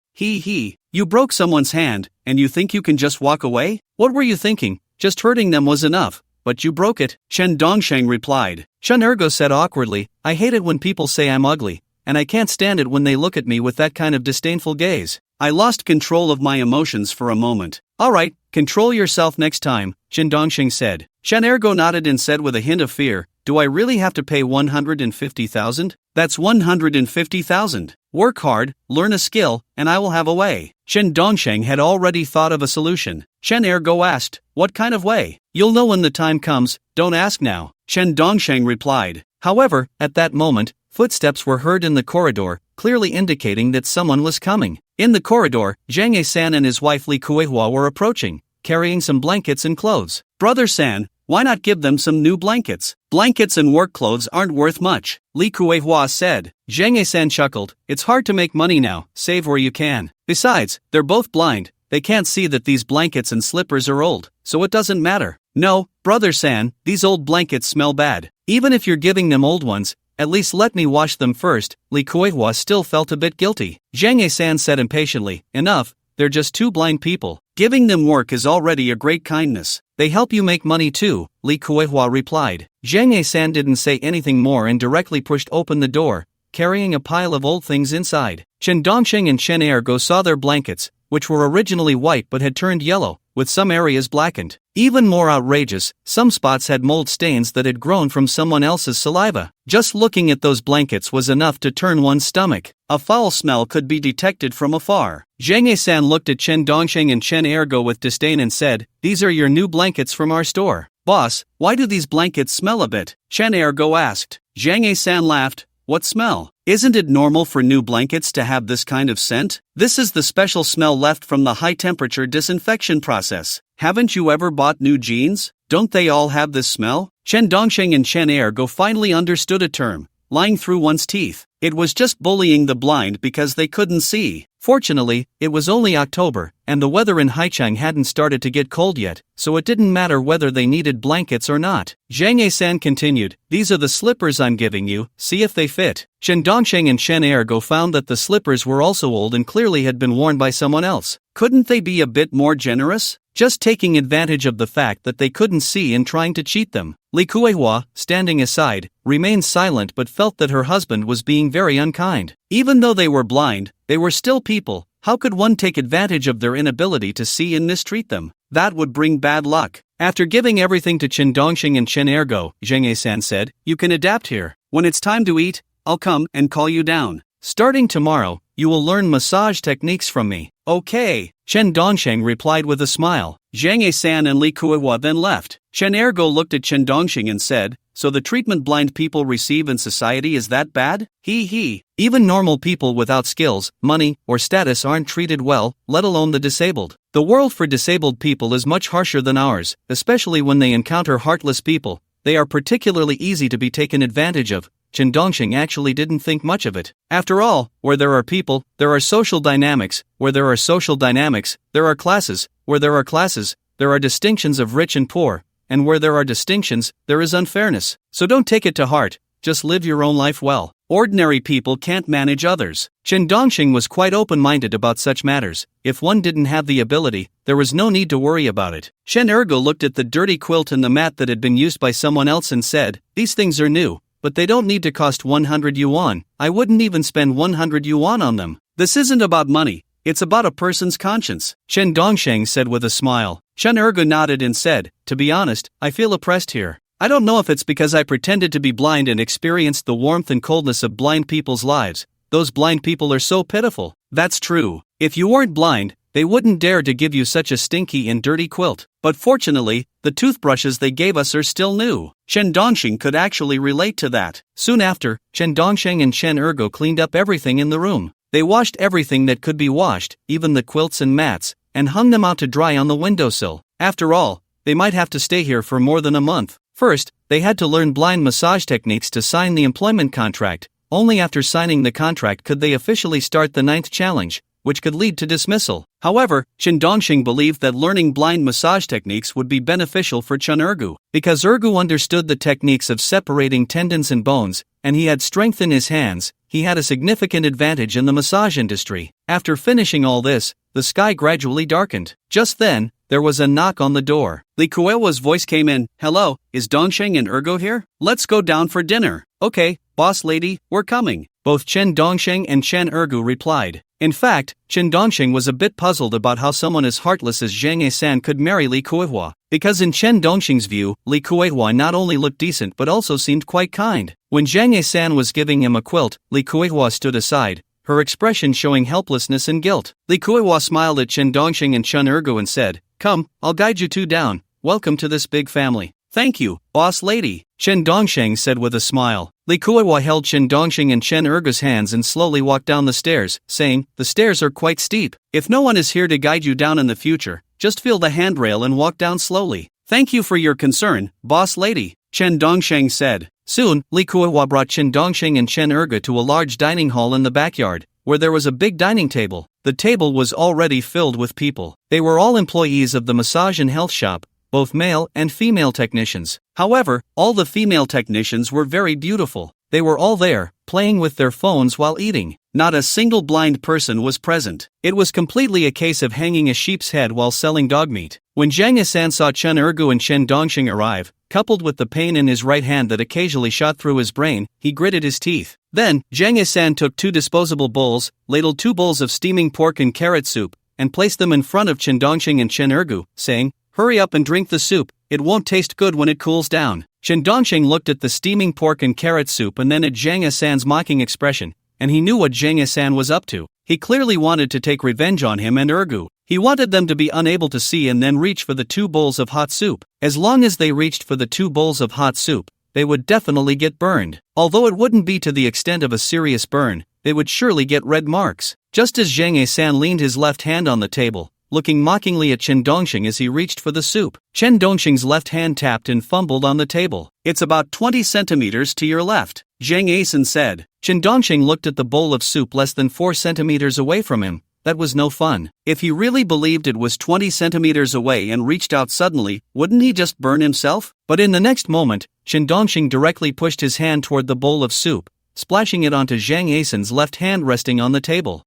You broke someone's hand, and you think you can just walk away? What were you thinking? Just hurting them was enough, but you broke it, Chen Dongxing replied. Chen Ergo said awkwardly, I hate it when people say I'm ugly, and I can't stand it when they look at me with that kind of disdainful gaze. I lost control of my emotions for a moment. Alright, control yourself next time, Chen Dongxing said. Chen Ergo nodded and said with a hint of fear, do I really have to pay 150,000? That's 150,000. Work hard, learn a skill, and I will have a way. Chen Dongxing had already thought of a solution. Chen Ergo asked, what kind of way? You'll know when the time comes, don't ask now, Chen Dongxing replied. However, at that moment, footsteps were heard in the corridor, clearly indicating that someone was coming. In the corridor, Zhang Asan and his wife Li Kuehua were approaching, carrying some blankets and clothes. Brother San, why not give them some new blankets? Blankets and work clothes aren't worth much, Li Kuehua said. Zhang Asan chuckled, it's hard to make money now, save where you can. Besides, they're both blind, they can't see that these blankets and slippers are old, so it doesn't matter. No, Brother San, these old blankets smell bad. Even if you're giving them old ones, at least let me wash them first. Li Kuehua still felt a bit guilty. Zhang Asan said impatiently, enough, they're just two blind people. Giving them work is already a great kindness. They help you make money too, Li Kuehua replied. Zhang Asan didn't say anything more and directly pushed open the door, carrying a pile of old things inside. Chen Dongxing and Chen Ergo saw their blankets, which were originally white but had turned yellow, with some areas blackened. Even more outrageous, some spots had mold stains that had grown from someone else's saliva. Just looking at those blankets was enough to turn one's stomach. A foul smell could be detected from afar. Zhang Asan looked at Chen Dongxing and Chen Ergo with disdain and said, these are your new blankets from our store. Boss, why do these blankets smell a bit? Chen Ergo asked. Zhang Asan laughed, what smell? Isn't it normal for new blankets to have this kind of scent? This is the special smell left from the high-temperature disinfection process. Haven't you ever bought new jeans? Don't they all have this smell? Chen Dongxing and Chen Ergo finally understood a term, lying through one's teeth. It was just bullying the blind because they couldn't see. Fortunately, it was only October, and the weather in Haichang hadn't started to get cold yet, so it didn't matter whether they needed blankets or not. Zhang Asan continued, these are the slippers I'm giving you, see if they fit. Chen Dongxing and Chen Ergo found that the slippers were also old and clearly had been worn by someone else. Couldn't they be a bit more generous? Just taking advantage of the fact that they couldn't see and trying to cheat them. Li Kuehua, standing aside, remained silent but felt that her husband was being very unkind. Even though they were blind, they were still people. How could one take advantage of their inability to see and mistreat them? That would bring bad luck. After giving everything to Chen Dongxing and Chen Ergo, Zhang Asan said, you can adapt here. When it's time to eat, I'll come and call you down. Starting tomorrow, you will learn massage techniques from me. Okay, Chen Dongxing replied with a smile. Zhang Asan and Li Kuehua then left. Chen Ergo looked at Chen Dongxing and said, so the treatment blind people receive in society is that bad? Even normal people without skills, money, or status aren't treated well, let alone the disabled. The world for disabled people is much harsher than ours, especially when they encounter heartless people. They are particularly easy to be taken advantage of. Chen Dongxing actually didn't think much of it. After all, where there are people, there are social dynamics. Where there are social dynamics, there are classes. Where there are classes, there are distinctions of rich and poor. And where there are distinctions, there is unfairness. So don't take it to heart, just live your own life well. Ordinary people can't manage others. Chen Dongxing was quite open-minded about such matters. If one didn't have the ability, there was no need to worry about it. Chen Ergo looked at the dirty quilt and the mat that had been used by someone else and said, these things are new, but they don't need to cost 100 yuan. I wouldn't even spend 100 yuan on them. This isn't about money, It's about a person's conscience, Chen Dongsheng said with a smile. Chen Ergu nodded and said, to be honest, I feel oppressed here. I don't know if it's because I pretended to be blind and experienced the warmth and coldness of blind people's lives. Those blind people are so pitiful. That's true. If you weren't blind, they wouldn't dare to give you such a stinky and dirty quilt. But fortunately, the toothbrushes they gave us are still new. Chen Dongsheng could actually relate to that. Soon after, Chen Dongsheng and Chen Ergo cleaned up everything in the room. They washed everything that could be washed, even the quilts and mats, and hung them out to dry on the windowsill. After all, they might have to stay here for more than a month. First, they had to learn blind massage techniques to sign the employment contract. Only after signing the contract could they officially start the 9th challenge, which could lead to dismissal. However, Chen Dongsheng believed that learning blind massage techniques would be beneficial for Chen Ergu, because Ergu understood the techniques of separating tendons and bones, and he had strength in his hands. He had a significant advantage in the massage industry. After finishing all this, the sky gradually darkened. Just then, there was a knock on the door. Li Kuewa's voice came in. Hello, is Dongsheng and Ergo here? Let's go down for dinner. Okay, boss lady, we're coming. Both Chen Dongsheng and Chen Ergu replied. In fact, Chen Dongsheng was a bit puzzled about how someone as heartless as Zhang Ye-san could marry Li Kuehua, because in Chen Dongsheng's view, Li Kuehua not only looked decent but also seemed quite kind. When Zhang Ye-san was giving him a quilt, Li Kuehua stood aside, her expression showing helplessness and guilt. Li Kuehua smiled at Chen Dongsheng and Chen Ergu and said, Come, I'll guide you two down. Welcome to this big family. Thank you, boss lady, Chen Dongsheng said with a smile. Li Kuehua held Chen Dongsheng and Chen Ergu's hands and slowly walked down the stairs, saying, the stairs are quite steep. If no one is here to guide you down in the future, just feel the handrail and walk down slowly. Thank you for your concern, boss lady, Chen Dongsheng said. Soon, Li Kuehua brought Chen Dongsheng and Chen Ergu to a large dining hall in the backyard, where there was a big dining table. The table was already filled with people. They were all employees of the massage and health shop, both male and female technicians. However, all the female technicians were very beautiful. They were all there, playing with their phones while eating. Not a single blind person was present. It was completely a case of hanging a sheep's head while selling dog meat. When Zhang Ye-san saw Chen Ergu and Chen Dongsheng arrive, coupled with the pain in his right hand that occasionally shot through his brain, he gritted his teeth. Then, Zhang Ye-san took 2 disposable bowls, ladled 2 bowls of steaming pork and carrot soup, and placed them in front of Chen Dongsheng and Chen Ergu, saying, Hurry up and drink the soup, it won't taste good when it cools down. Chen Dongsheng looked at the steaming pork and carrot soup and then at Zhang Ye-san's mocking expression, and he knew what Zhang Ye-san was up to. He clearly wanted to take revenge on him and Ergu. He wanted them to be unable to see and then reach for the 2 bowls of hot soup. As long as they reached for the 2 bowls of hot soup, they would definitely get burned. Although it wouldn't be to the extent of a serious burn, they would surely get red marks. Just as Zhang Ye-san leaned his left hand on the table, looking mockingly at Chen Dongsheng as he reached for the soup, Chen Dongsheng's left hand tapped and fumbled on the table. It's about 20 centimeters to your left, Zhang Ye-san said. Chen Dongsheng looked at the bowl of soup less than 4 centimeters away from him. That was no fun. If he really believed it was 20 centimeters away and reached out suddenly, wouldn't he just burn himself? But in the next moment, Chen Dongsheng directly pushed his hand toward the bowl of soup, splashing it onto Zhang Ye-san's left hand resting on the table.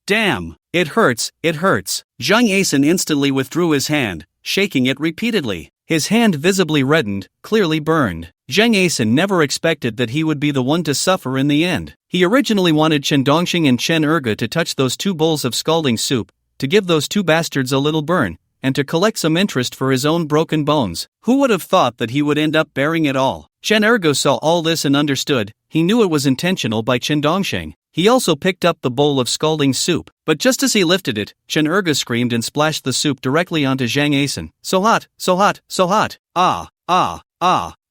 Damn. It hurts, it hurts. Zhang Ye-san instantly withdrew his hand, shaking it repeatedly. His hand visibly reddened, clearly burned. Zhang Ye-san never expected that he would be the one to suffer in the end. He originally wanted Chen Dongsheng and Chen Ergu to touch those 2 bowls of scalding soup, to give those 2 bastards a little burn, and to collect some interest for his own broken bones. Who would have thought that he would end up bearing it all? Chen Ergu saw all this and understood. He knew it was intentional by Chen Dongsheng. He also picked up the bowl of scalding soup, but just as he lifted it, Chen Ergu screamed and splashed the soup directly onto Zhang Ye-san. So hot, so hot, so hot.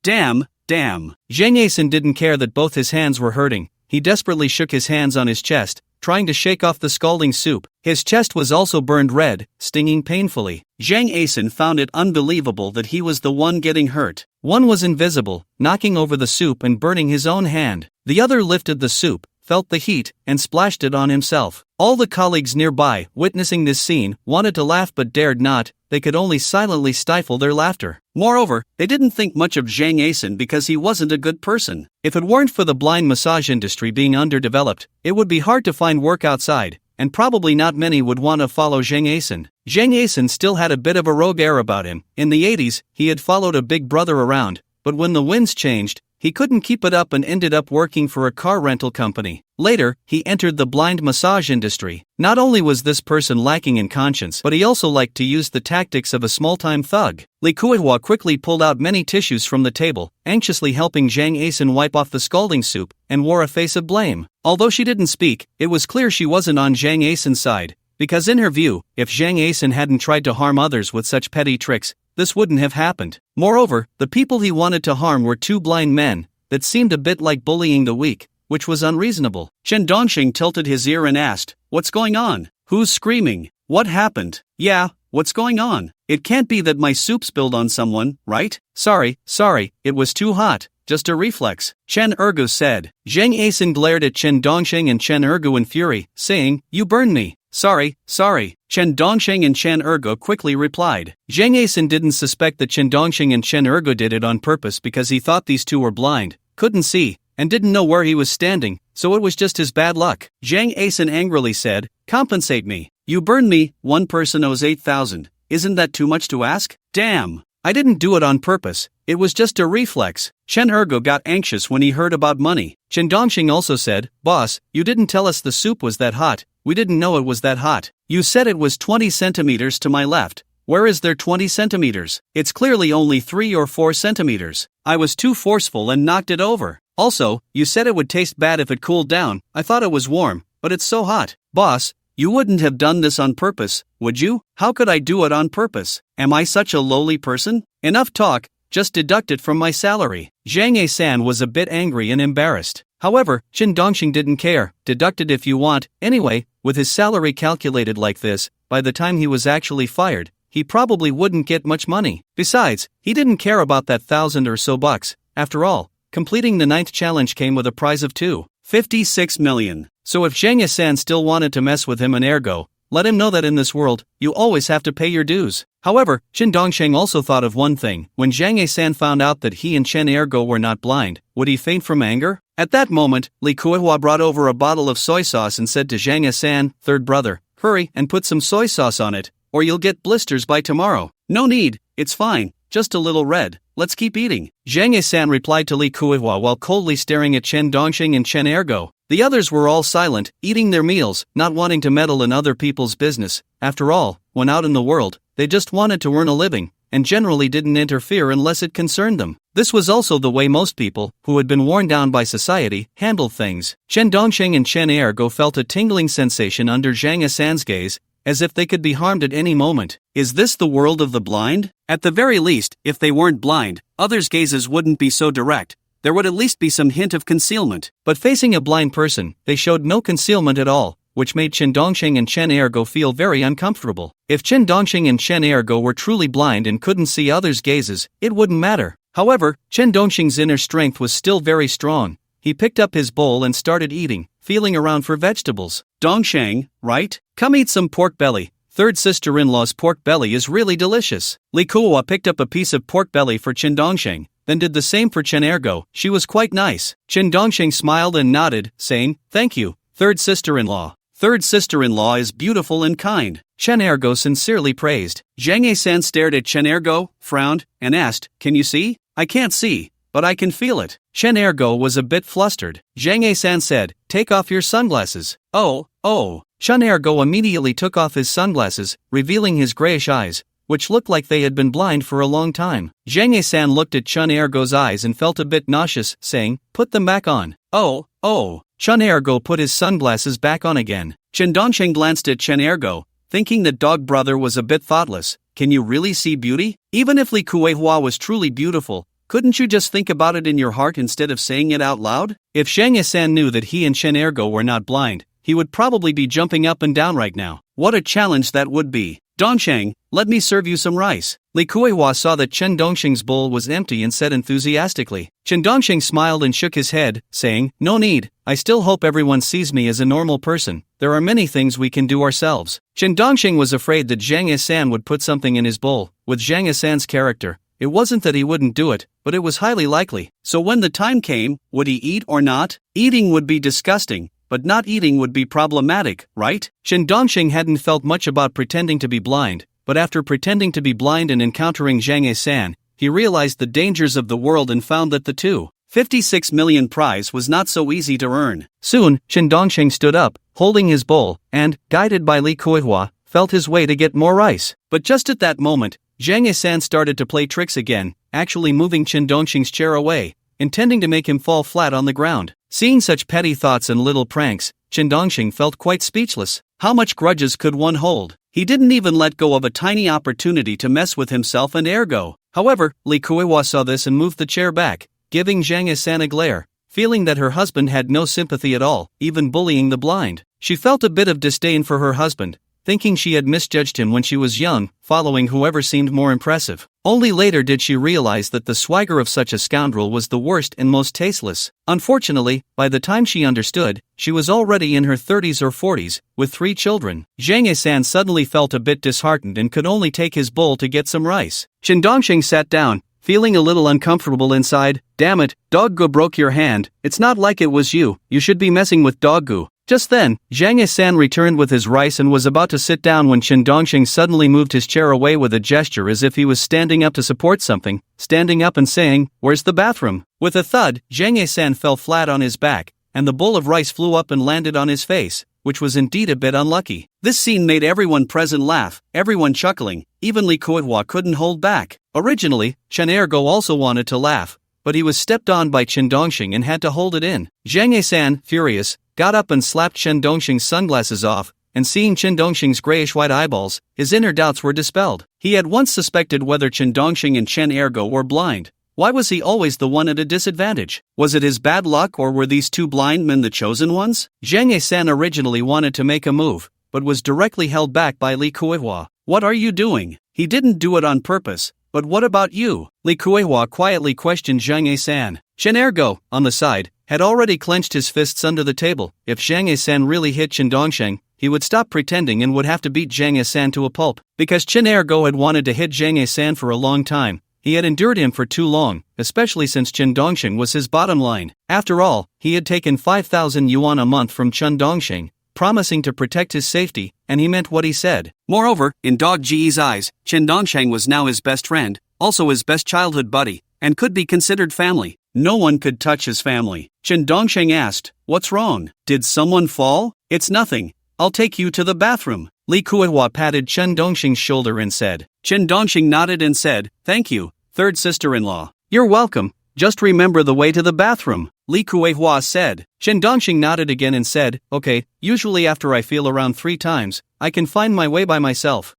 Damn. Zhang Ye-san didn't care that both his hands were hurting. He desperately shook his hands on his chest, trying to shake off the scalding soup. His chest was also burned red, stinging painfully. Zhang Ye-san found it unbelievable that he was the one getting hurt. One was invisible, knocking over the soup and burning his own hand. The other lifted the soup, felt the heat, and splashed it on himself. All the colleagues nearby, witnessing this scene, wanted to laugh but dared not. They could only silently stifle their laughter. Moreover, they didn't think much of Zhang Ye-san because he wasn't a good person. If it weren't for the blind massage industry being underdeveloped, it would be hard to find work outside, and probably not many would want to follow Zhang Ye-san. Zhang Ye-san still had a bit of a rogue air about him. In the 80s, he had followed a big brother around, but when the winds changed, he couldn't keep it up and ended up working for a car rental company. Later, he entered the blind massage industry. Not only was this person lacking in conscience, but he also liked to use the tactics of a small-time thug. Lee Kuei-hwa quickly pulled out many tissues from the table, anxiously helping Zhang Asen wipe off the scalding soup, and wore a face of blame. Although she didn't speak, it was clear she wasn't on Zhang Asen's side, because in her view, if Zhang Asen hadn't tried to harm others with such petty tricks, this wouldn't have happened. Moreover, the people he wanted to harm were two blind men that seemed a bit like bullying the weak, which was unreasonable. Chen Dongxing tilted his ear and asked, "What's going on? Who's screaming? What happened?" "Yeah, what's going on? It can't be that my soup spilled on someone, right?" Sorry, it was too hot, just a reflex," Chen Ergu said. Zhang Asen glared at Chen Dongxing and Chen Ergu in fury, saying, "You burned me." Sorry, Chen Dongxing and Chen Ergu quickly replied. Zhang Asen didn't suspect that Chen Dongxing and Chen Ergu did it on purpose because he thought these two were blind, couldn't see, and didn't know where he was standing, so it was just his bad luck. Zhang Asen angrily said, "Compensate me. You burned me, one person owes 8,000. Isn't that too much to ask?" "Damn. I didn't do it on purpose, it was just a reflex." Chen Ergu got anxious when he heard about money. Chen Dongxing also said, "Boss, you didn't tell us the soup was that hot. We didn't know it was that hot. You said it was 20 centimeters to my left. Where is there 20 centimeters? It's clearly only 3 or 4 centimeters. I was too forceful and knocked it over. Also, you said it would taste bad if it cooled down. I thought it was warm, but it's so hot." "Boss, you wouldn't have done this on purpose, would you?" "How could I do it on purpose? Am I such a lowly person?" "Enough talk, just deduct it from my salary." Zhang Asan was a bit angry and embarrassed. However, Chen Dongxing didn't care. "Deduct it if you want. Anyway, with his salary calculated like this, by the time he was actually fired, he probably wouldn't get much money. Besides, he didn't care about that 1,000 or so bucks. After all, completing the 9th challenge came with a prize of 2.56 million. So if Zhang Asan still wanted to mess with him and ergo, let him know that in this world, you always have to pay your dues. However, Chen Dongxing also thought of one thing. When Zhang Asan found out that he and Chen Ergo were not blind, would he faint from anger? At that moment, Li Kuei-hwa brought over a bottle of soy sauce and said to Zhang Asan, "Third brother, hurry and put some soy sauce on it, or you'll get blisters by tomorrow." "No need, it's fine, just a little red. Let's keep eating," Zhang Asan replied to Li Kuei-hwa while coldly staring at Chen Dongxing and Chen Ergo. The others were all silent, eating their meals, not wanting to meddle in other people's business. After all, when out in the world, they just wanted to earn a living, and generally didn't interfere unless it concerned them. This was also the way most people, who had been worn down by society, handled things. Chen Dongxing and Chen Ergo felt a tingling sensation under Zhang Asan's gaze, as if they could be harmed at any moment. Is this the world of the blind? At the very least, if they weren't blind, others' gazes wouldn't be so direct. There would at least be some hint of concealment. But facing a blind person, they showed no concealment at all, which made Chen Dongxing and Chen Ergo feel very uncomfortable. If Chen Dongxing and Chen Ergo were truly blind and couldn't see others' gazes, it wouldn't matter. However, Chen Dongxing's inner strength was still very strong. He picked up his bowl and started eating, feeling around for vegetables. "Dongxing, right? Come eat some pork belly. Third sister-in-law's pork belly is really delicious." Li Kuei-hwa picked up a piece of pork belly for Chen Dongxing, then did the same for Chen Ergo. She was quite nice. Chen Dongxing smiled and nodded, saying, "Thank you, third sister-in-law. Third sister-in-law is beautiful and kind," Chen Ergo sincerely praised. Zhang Asan stared at Chen Ergo, frowned, and asked, "Can you see?" "I can't see, but I can feel it." Chen Ergo was a bit flustered. Zhang Asan said, "Take off your sunglasses." Oh. Chen Ergo immediately took off his sunglasses, revealing his grayish eyes, which looked like they had been blind for a long time. Zhang Asan looked at Chen Ergo's eyes and felt a bit nauseous, saying, "Put them back on." Oh. Chen Ergo put his sunglasses back on again. Chen Dongxing glanced at Chen Ergo, thinking that dog brother was a bit thoughtless. Can you really see beauty? Even if Li Kuei-hwa was truly beautiful, couldn't you just think about it in your heart instead of saying it out loud? If Zhang Asan knew that he and Chen Ergo were not blind, he would probably be jumping up and down right now. What a challenge that would be. "Dongxing, let me serve you some rice." Li Kuei-hwa saw that Chen Dongxing's bowl was empty and said enthusiastically. Chen Dongxing smiled and shook his head, saying, "No need, I still hope everyone sees me as a normal person. There are many things we can do ourselves." Chen Dongxing was afraid that Zhang Asan would put something in his bowl. With Zhang Asan's character, it wasn't that he wouldn't do it, but it was highly likely. So when the time came, would he eat or not? Eating would be disgusting, but not eating would be problematic, right? Chen Dongxing hadn't felt much about pretending to be blind, but after pretending to be blind and encountering Zhang Asan, he realized the dangers of the world and found that the two 56 million prize was not so easy to earn. Soon, Chen Dongsheng stood up, holding his bowl, and, guided by Li Kuihua, felt his way to get more rice. But just at that moment, Zhang Yisan started to play tricks again, actually moving Chen Dongsheng's chair away, intending to make him fall flat on the ground. Seeing such petty thoughts and little pranks, Chen Dongsheng felt quite speechless. How much grudges could one hold? He didn't even let go of a tiny opportunity to mess with himself and ergo. However, Li Kuihua saw this and moved the chair back, giving Zhang Yisan a glare. Feeling that her husband had no sympathy at all, even bullying the blind. She felt a bit of disdain for her husband, thinking she had misjudged him when she was young, following whoever seemed more impressive. Only later did she realize that the swagger of such a scoundrel was the worst and most tasteless. Unfortunately, by the time she understood, she was already in her 30s or 40s, with 3 children. Zhang Yisan suddenly felt a bit disheartened and could only take his bowl to get some rice. Chen Dongsheng sat down, feeling a little uncomfortable inside. Damn it, dog goo broke your hand. It's not like it was you should be messing with dog goo. Just then, Zhang Yisan returned with his rice and was about to sit down when Chen Dongsheng suddenly moved his chair away with a gesture as if he was standing up to support something, standing up and saying, "Where's the bathroom?" With a thud, Zhang Yisan fell flat on his back, and the bowl of rice flew up and landed on his face, which was indeed a bit unlucky. This scene made everyone present laugh, everyone chuckling, even Li Kuihua couldn't hold back. Originally, Chen Ergo also wanted to laugh, but he was stepped on by Chen Dongsheng and had to hold it in. Zhang Yisan, furious, got up and slapped Chen Dongsheng's sunglasses off, and seeing Chen Dongsheng's grayish-white eyeballs, his inner doubts were dispelled. He had once suspected whether Chen Dongsheng and Chen Ergo were blind. Why was he always the one at a disadvantage? Was it his bad luck or were these 2 blind men the chosen ones? Zhang Yisan originally wanted to make a move, but was directly held back by Li Kuihua. "What are you doing?" He didn't do it on purpose. "But what about you?" Li Kuihua quietly questioned Zhang Yisan. Chen Ergo, on the side, had already clenched his fists under the table. If Zhang Yisan really hit Chen Dongsheng, he would stop pretending and would have to beat Zhang Yisan to a pulp. Because Chen Ergo had wanted to hit Zhang Yisan for a long time, he had endured him for too long, especially since Chen Dongsheng was his bottom line. After all, he had taken 5,000 yuan a month from Chen Dongsheng, promising to protect his safety, and he meant what he said. Moreover, in Dog Ji's eyes, Chen Dongsheng was now his best friend, also his best childhood buddy, and could be considered family. No one could touch his family. Chen Dongsheng asked, "What's wrong? Did someone fall?" "It's nothing. I'll take you to the bathroom." Li Kuihua patted Chen Dongsheng's shoulder and said. Chen Dongsheng nodded and said, "Thank you, third sister-in-law." "You're welcome. Just remember the way to the bathroom," Li Kuihua said. Chen Dongsheng nodded again and said, "Okay, usually after I feel around 3 times, I can find my way by myself."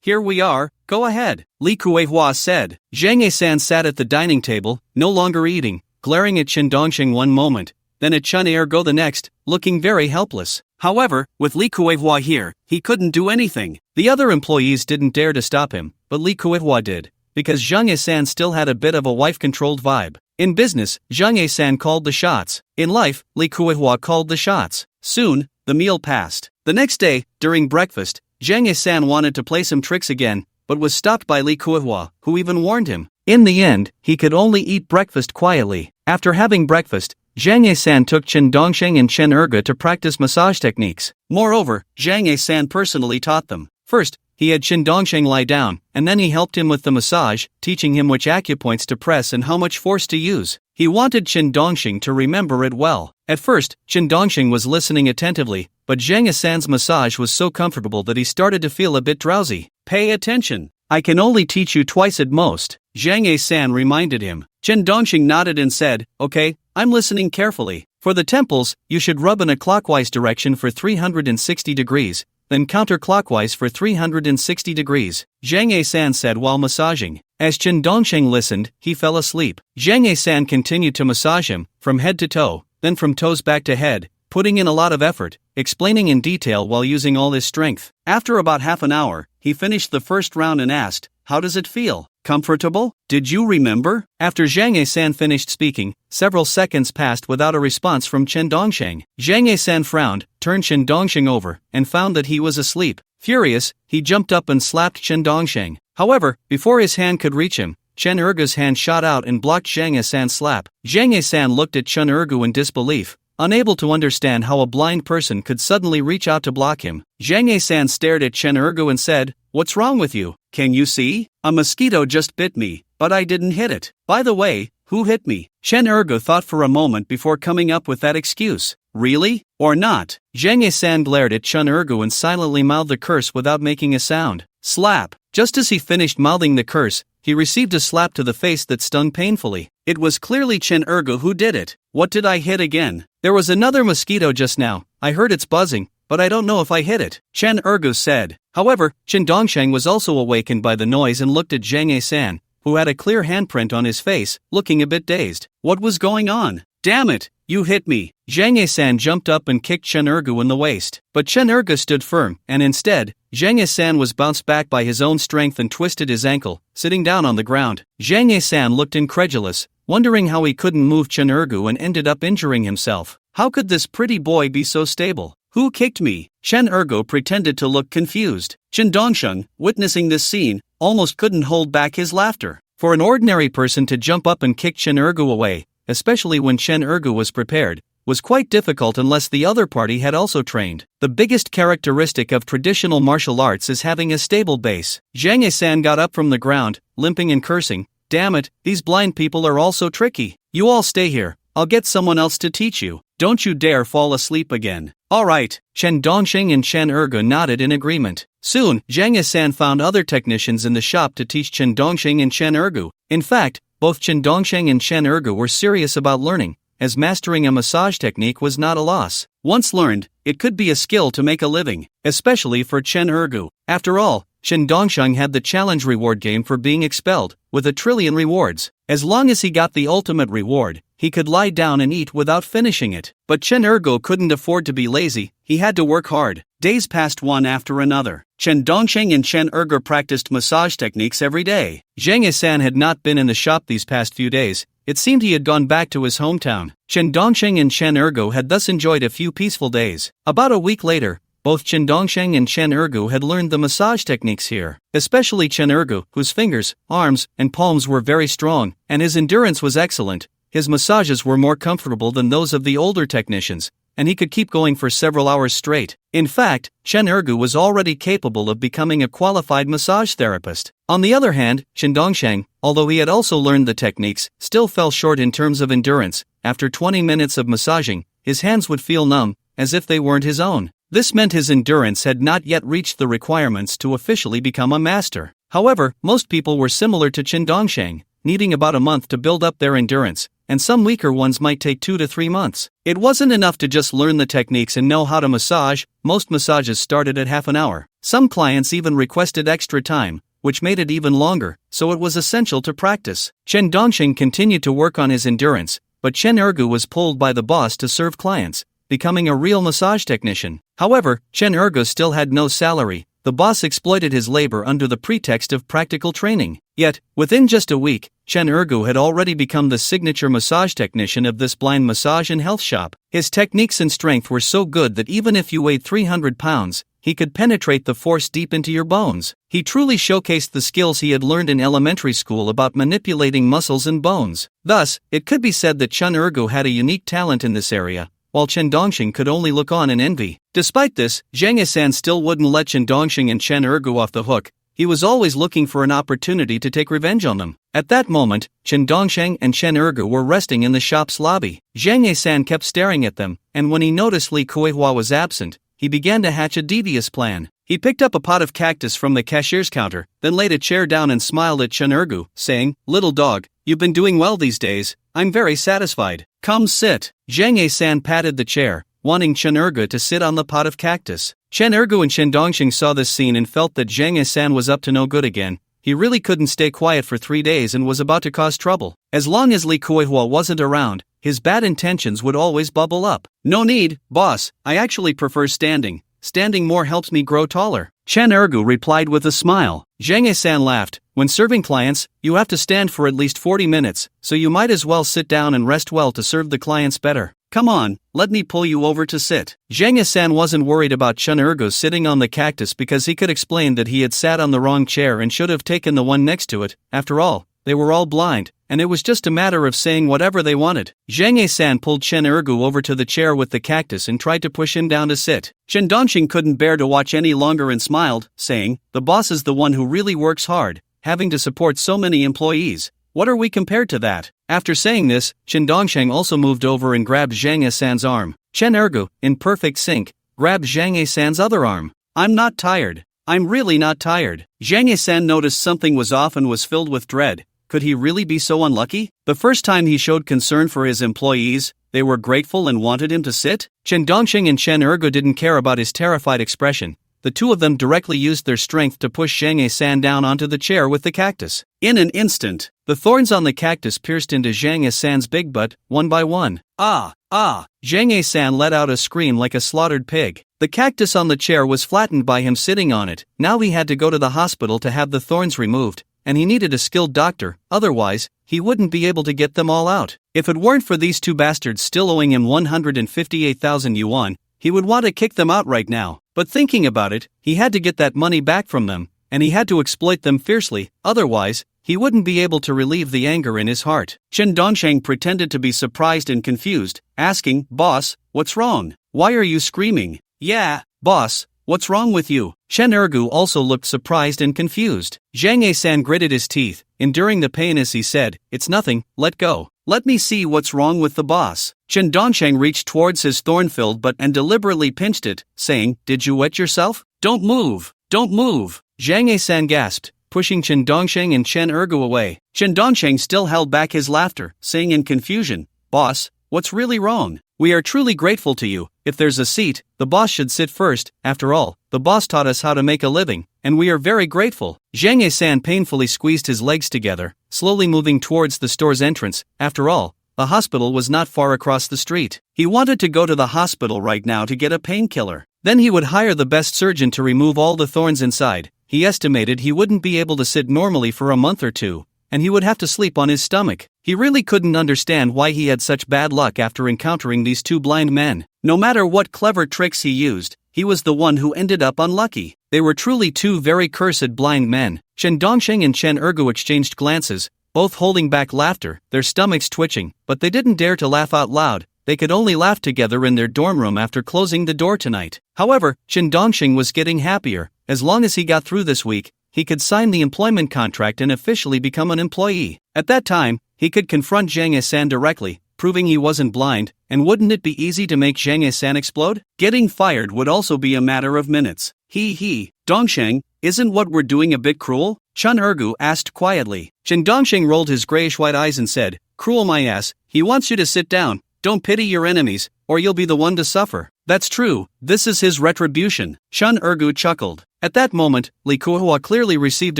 "Here we are, go ahead," Li Kuihua said. Zhang Yisan sat at the dining table, no longer eating, glaring at Chen Dongsheng one moment, then at Chen Ergo the next, looking very helpless. However, with Li Kuihua here, he couldn't do anything. The other employees didn't dare to stop him, but Li Kuihua did, because Zhang Yisan still had a bit of a wife-controlled vibe. In business, Zhang Yisan called the shots. In life, Li Kuihua called the shots. Soon, the meal passed. The next day, during breakfast, Zhang Yisan wanted to play some tricks again, but was stopped by Li Kuihua, who even warned him. In the end, he could only eat breakfast quietly. After having breakfast, Zhang Yisan took Chen Dongsheng and Chen Erga to practice massage techniques. Moreover, Zhang Yisan personally taught them. First, he had Chen Dongsheng lie down, and then he helped him with the massage, teaching him which acupoints to press and how much force to use. He wanted Chen Dongsheng to remember it well. At first, Chen Dongsheng was listening attentively, but Zhang Yisan's massage was so comfortable that he started to feel a bit drowsy. "Pay attention. I can only teach you twice at most," Zhang Yisan reminded him. Chen Dongsheng nodded and said, "Okay, I'm listening carefully. For the temples, you should rub in a clockwise direction for 360 degrees, then counterclockwise for 360 degrees, Zhang Yisan said while massaging. As Chen Dongsheng listened, he fell asleep. Zhang Yisan continued to massage him, from head to toe, then from toes back to head, putting in a lot of effort, explaining in detail while using all his strength. After about half an hour, he finished the first round and asked, "How does it feel? Comfortable? Did you remember?" After Zhang Yisan finished speaking, several seconds passed without a response from Chen Dongsheng. Zhang Yisan frowned, turned Chen Dongsheng over, and found that he was asleep. Furious, he jumped up and slapped Chen Dongsheng. However, before his hand could reach him, Chen Ergu's hand shot out and blocked Zhang Yisan's slap. Zhang Yisan looked at Chen Ergu in disbelief, unable to understand how a blind person could suddenly reach out to block him. Zhang Yisan stared at Chen Ergu and said, "What's wrong with you? Can you see? A mosquito just bit me, but I didn't hit it. By the way, Who hit me? Chen Ergo thought for a moment before coming up with that excuse. Really? Or not? Zhang Yisan glared at Chen Ergo and silently mouthed the curse without making a sound. Slap! Just as he finished mouthing the curse, he received a slap to the face that stung painfully. It was clearly Chen Ergo who did it. What did I hit again? There was another mosquito just now. I heard its buzzing, but I don't know if I hit it, Chen Ergo said. However, Chen Dongsheng was also awakened by the noise and looked at Zhang Yisan, who had a clear handprint on his face, looking a bit dazed. What was going on? Damn it! You hit me! Zhang Yisan jumped up and kicked Chen Ergo in the waist. But Chen Ergo stood firm, and instead, Zhang Yisan was bounced back by his own strength and twisted his ankle, sitting down on the ground. Zhang Yisan looked incredulous, wondering how he couldn't move Chen Ergo and ended up injuring himself. How could this pretty boy be so stable? Who kicked me? Chen Ergo pretended to look confused. Chen Dongsheng, witnessing this scene, almost couldn't hold back his laughter. For an ordinary person to jump up and kick Chen Ergo away, especially when Chen Ergo was prepared, was quite difficult unless the other party had also trained. The biggest characteristic of traditional martial arts is having a stable base. Zhang Yisan got up from the ground, limping and cursing. Damn it, these blind people are all so tricky. You all stay here, I'll get someone else to teach you. Don't you dare fall asleep again. Alright, Chen Dongsheng and Chen Ergo nodded in agreement. Soon, Zhang Yisan found other technicians in the shop to teach Chen Dongsheng and Chen Ergo. In fact, both Chen Dongsheng and Chen Ergo were serious about learning, as mastering a massage technique was not a loss. Once learned, it could be a skill to make a living, especially for Chen Ergo. After all, Chen Dongsheng had the challenge reward game for being expelled, with 1 trillion rewards. As long as he got the ultimate reward, he could lie down and eat without finishing it. But Chen Ergo couldn't afford to be lazy, he had to work hard. Days passed one after another. Chen Dongsheng and Chen Ergo practiced massage techniques every day. Zhang Yisan had not been in the shop these past few days. It seemed he had gone back to his hometown. Chen Dongsheng and Chen Ergo had thus enjoyed a few peaceful days. About a week later, both Chen Dongsheng and Chen Ergo had learned the massage techniques here, especially Chen Ergo, whose fingers, arms, and palms were very strong, and his endurance was excellent. His massages were more comfortable than those of the older technicians, and he could keep going for several hours straight. In fact, Chen Ergo was already capable of becoming a qualified massage therapist. On the other hand, Chen Dongsheng, although he had also learned the techniques, still fell short in terms of endurance. After 20 minutes of massaging, his hands would feel numb, as if they weren't his own. This meant his endurance had not yet reached the requirements to officially become a master. However, most people were similar to Chen Dongsheng, needing about a month to build up their endurance, and some weaker ones might take 2 to 3 months. It wasn't enough to just learn the techniques and know how to massage. Most massages started at half an hour. Some clients even requested extra time, which made it even longer, so it was essential to practice. Chen Dongsheng continued to work on his endurance, but Chen Ergo was pulled by the boss to serve clients, becoming a real massage technician. However, Chen Ergo still had no salary. The boss exploited his labor under the pretext of practical training. Yet, within just a week, Chen Ergo had already become the signature massage technician of this blind massage and health shop. His techniques and strength were so good that even if you weighed 300 pounds, he could penetrate the force deep into your bones. He truly showcased the skills he had learned in elementary school about manipulating muscles and bones. Thus, it could be said that Chen Ergo had a unique talent in this area, while Chen Dongsheng could only look on in envy. Despite this, Zhang Yisan still wouldn't let Chen Dongsheng and Chen Ergo off the hook. He was always looking for an opportunity to take revenge on them. At that moment, Chen Dongsheng and Chen Ergo were resting in the shop's lobby. Zhang Yisan kept staring at them, and when he noticed Li Kuihua was absent, he began to hatch a devious plan. He picked up a pot of cactus from the cashier's counter, then laid a chair down and smiled at Chen Ergo, saying, "Little dog, you've been doing well these days. I'm very satisfied. Come sit." Zhang Yisan patted the chair, wanting Chen Ergo to sit on the pot of cactus. Chen Ergo and Chen Dongsheng saw this scene and felt that Zhang Yisan was up to no good again. He really couldn't stay quiet for 3 days and was about to cause trouble. As long as Li Kuihua wasn't around, his bad intentions would always bubble up. "No need, boss, I actually prefer standing. Standing more helps me grow taller," Chen Ergo replied with a smile. Zhang Yisan laughed. "When serving clients, you have to stand for at least 40 minutes, so you might as well sit down and rest well to serve the clients better. Come on, let me pull you over to sit." Zhang Yisan wasn't worried about Chen Ergo sitting on the cactus because he could explain that he had sat on the wrong chair and should have taken the one next to it. After all, they were all blind, and it was just a matter of saying whatever they wanted. Zhang Yisan pulled Chen Ergo over to the chair with the cactus and tried to push him down to sit. Chen Dongsheng couldn't bear to watch any longer and smiled, saying, "The boss is the one who really works hard, having to support so many employees. What are we compared to that? After saying this, Chen Dongsheng also moved over and grabbed Zhang Yisan's arm. Chen Ergu, in perfect sync, grabbed Zhang Yisan's other arm. I'm not tired. I'm really not tired. Zhang Yisan noticed something was off and was filled with dread. Could he really be so unlucky? The first time he showed concern for his employees, they were grateful and wanted him to sit? Chen Dongsheng and Chen Ergu didn't care about his terrified expression. The two of them directly used their strength to push Zhang Yisan down onto the chair with the cactus. In an instant, the thorns on the cactus pierced into Zhang Yisan's big butt, one by one. Ah! Zhang Yisan let out a scream like a slaughtered pig. The cactus on the chair was flattened by him sitting on it. Now he had to go to the hospital to have the thorns removed, and he needed a skilled doctor, otherwise, he wouldn't be able to get them all out. If it weren't for these two bastards still owing him 158,000 yuan, he would want to kick them out right now. But thinking about it, he had to get that money back from them, and he had to exploit them fiercely, otherwise, he wouldn't be able to relieve the anger in his heart. Chen Dongsheng pretended to be surprised and confused, asking, "Boss, what's wrong? Why are you screaming?" "Yeah, boss, what's wrong with you?" Chen Ergu also looked surprised and confused. Zhang Yisan gritted his teeth, enduring the pain as he said, "It's nothing, let go. Let me see what's wrong with the boss." Chen Dongsheng reached towards his thorn-filled butt and deliberately pinched it, saying, "Did you wet yourself? Don't move, don't move." Zhang Yisan gasped, pushing Chen Dongsheng and Chen Ergu away. Chen Dongsheng still held back his laughter, saying in confusion, "Boss, what's really wrong? We are truly grateful to you. If there's a seat, the boss should sit first. After all, the boss taught us how to make a living, and we are very grateful." Zhang Yisan painfully squeezed his legs together, slowly moving towards the store's entrance. After all, the hospital was not far across the street. He wanted to go to the hospital right now to get a painkiller. Then he would hire the best surgeon to remove all the thorns inside. He estimated he wouldn't be able to sit normally for a month or two, and he would have to sleep on his stomach. He really couldn't understand why he had such bad luck after encountering these two blind men. No matter what clever tricks he used, he was the one who ended up unlucky. They were truly two very cursed blind men. Chen Dongsheng and Chen Ergu exchanged glances, both holding back laughter, their stomachs twitching, but they didn't dare to laugh out loud. They could only laugh together in their dorm room after closing the door tonight. However, Chen Dongsheng was getting happier. As long as he got through this week, he could sign the employment contract and officially become an employee. At that time, he could confront Zhang Yisan directly, proving he wasn't blind, and wouldn't it be easy to make Zhang Yisan explode? Getting fired would also be a matter of minutes. Dongsheng, isn't what we're doing a bit cruel? Chen Ergu asked quietly. Chen Dongsheng rolled his grayish-white eyes and said, "Cruel my ass, he wants you to sit down. Don't pity your enemies, or you'll be the one to suffer." "That's true, this is his retribution." Chen Ergu chuckled. At that moment, Li Kuihua clearly received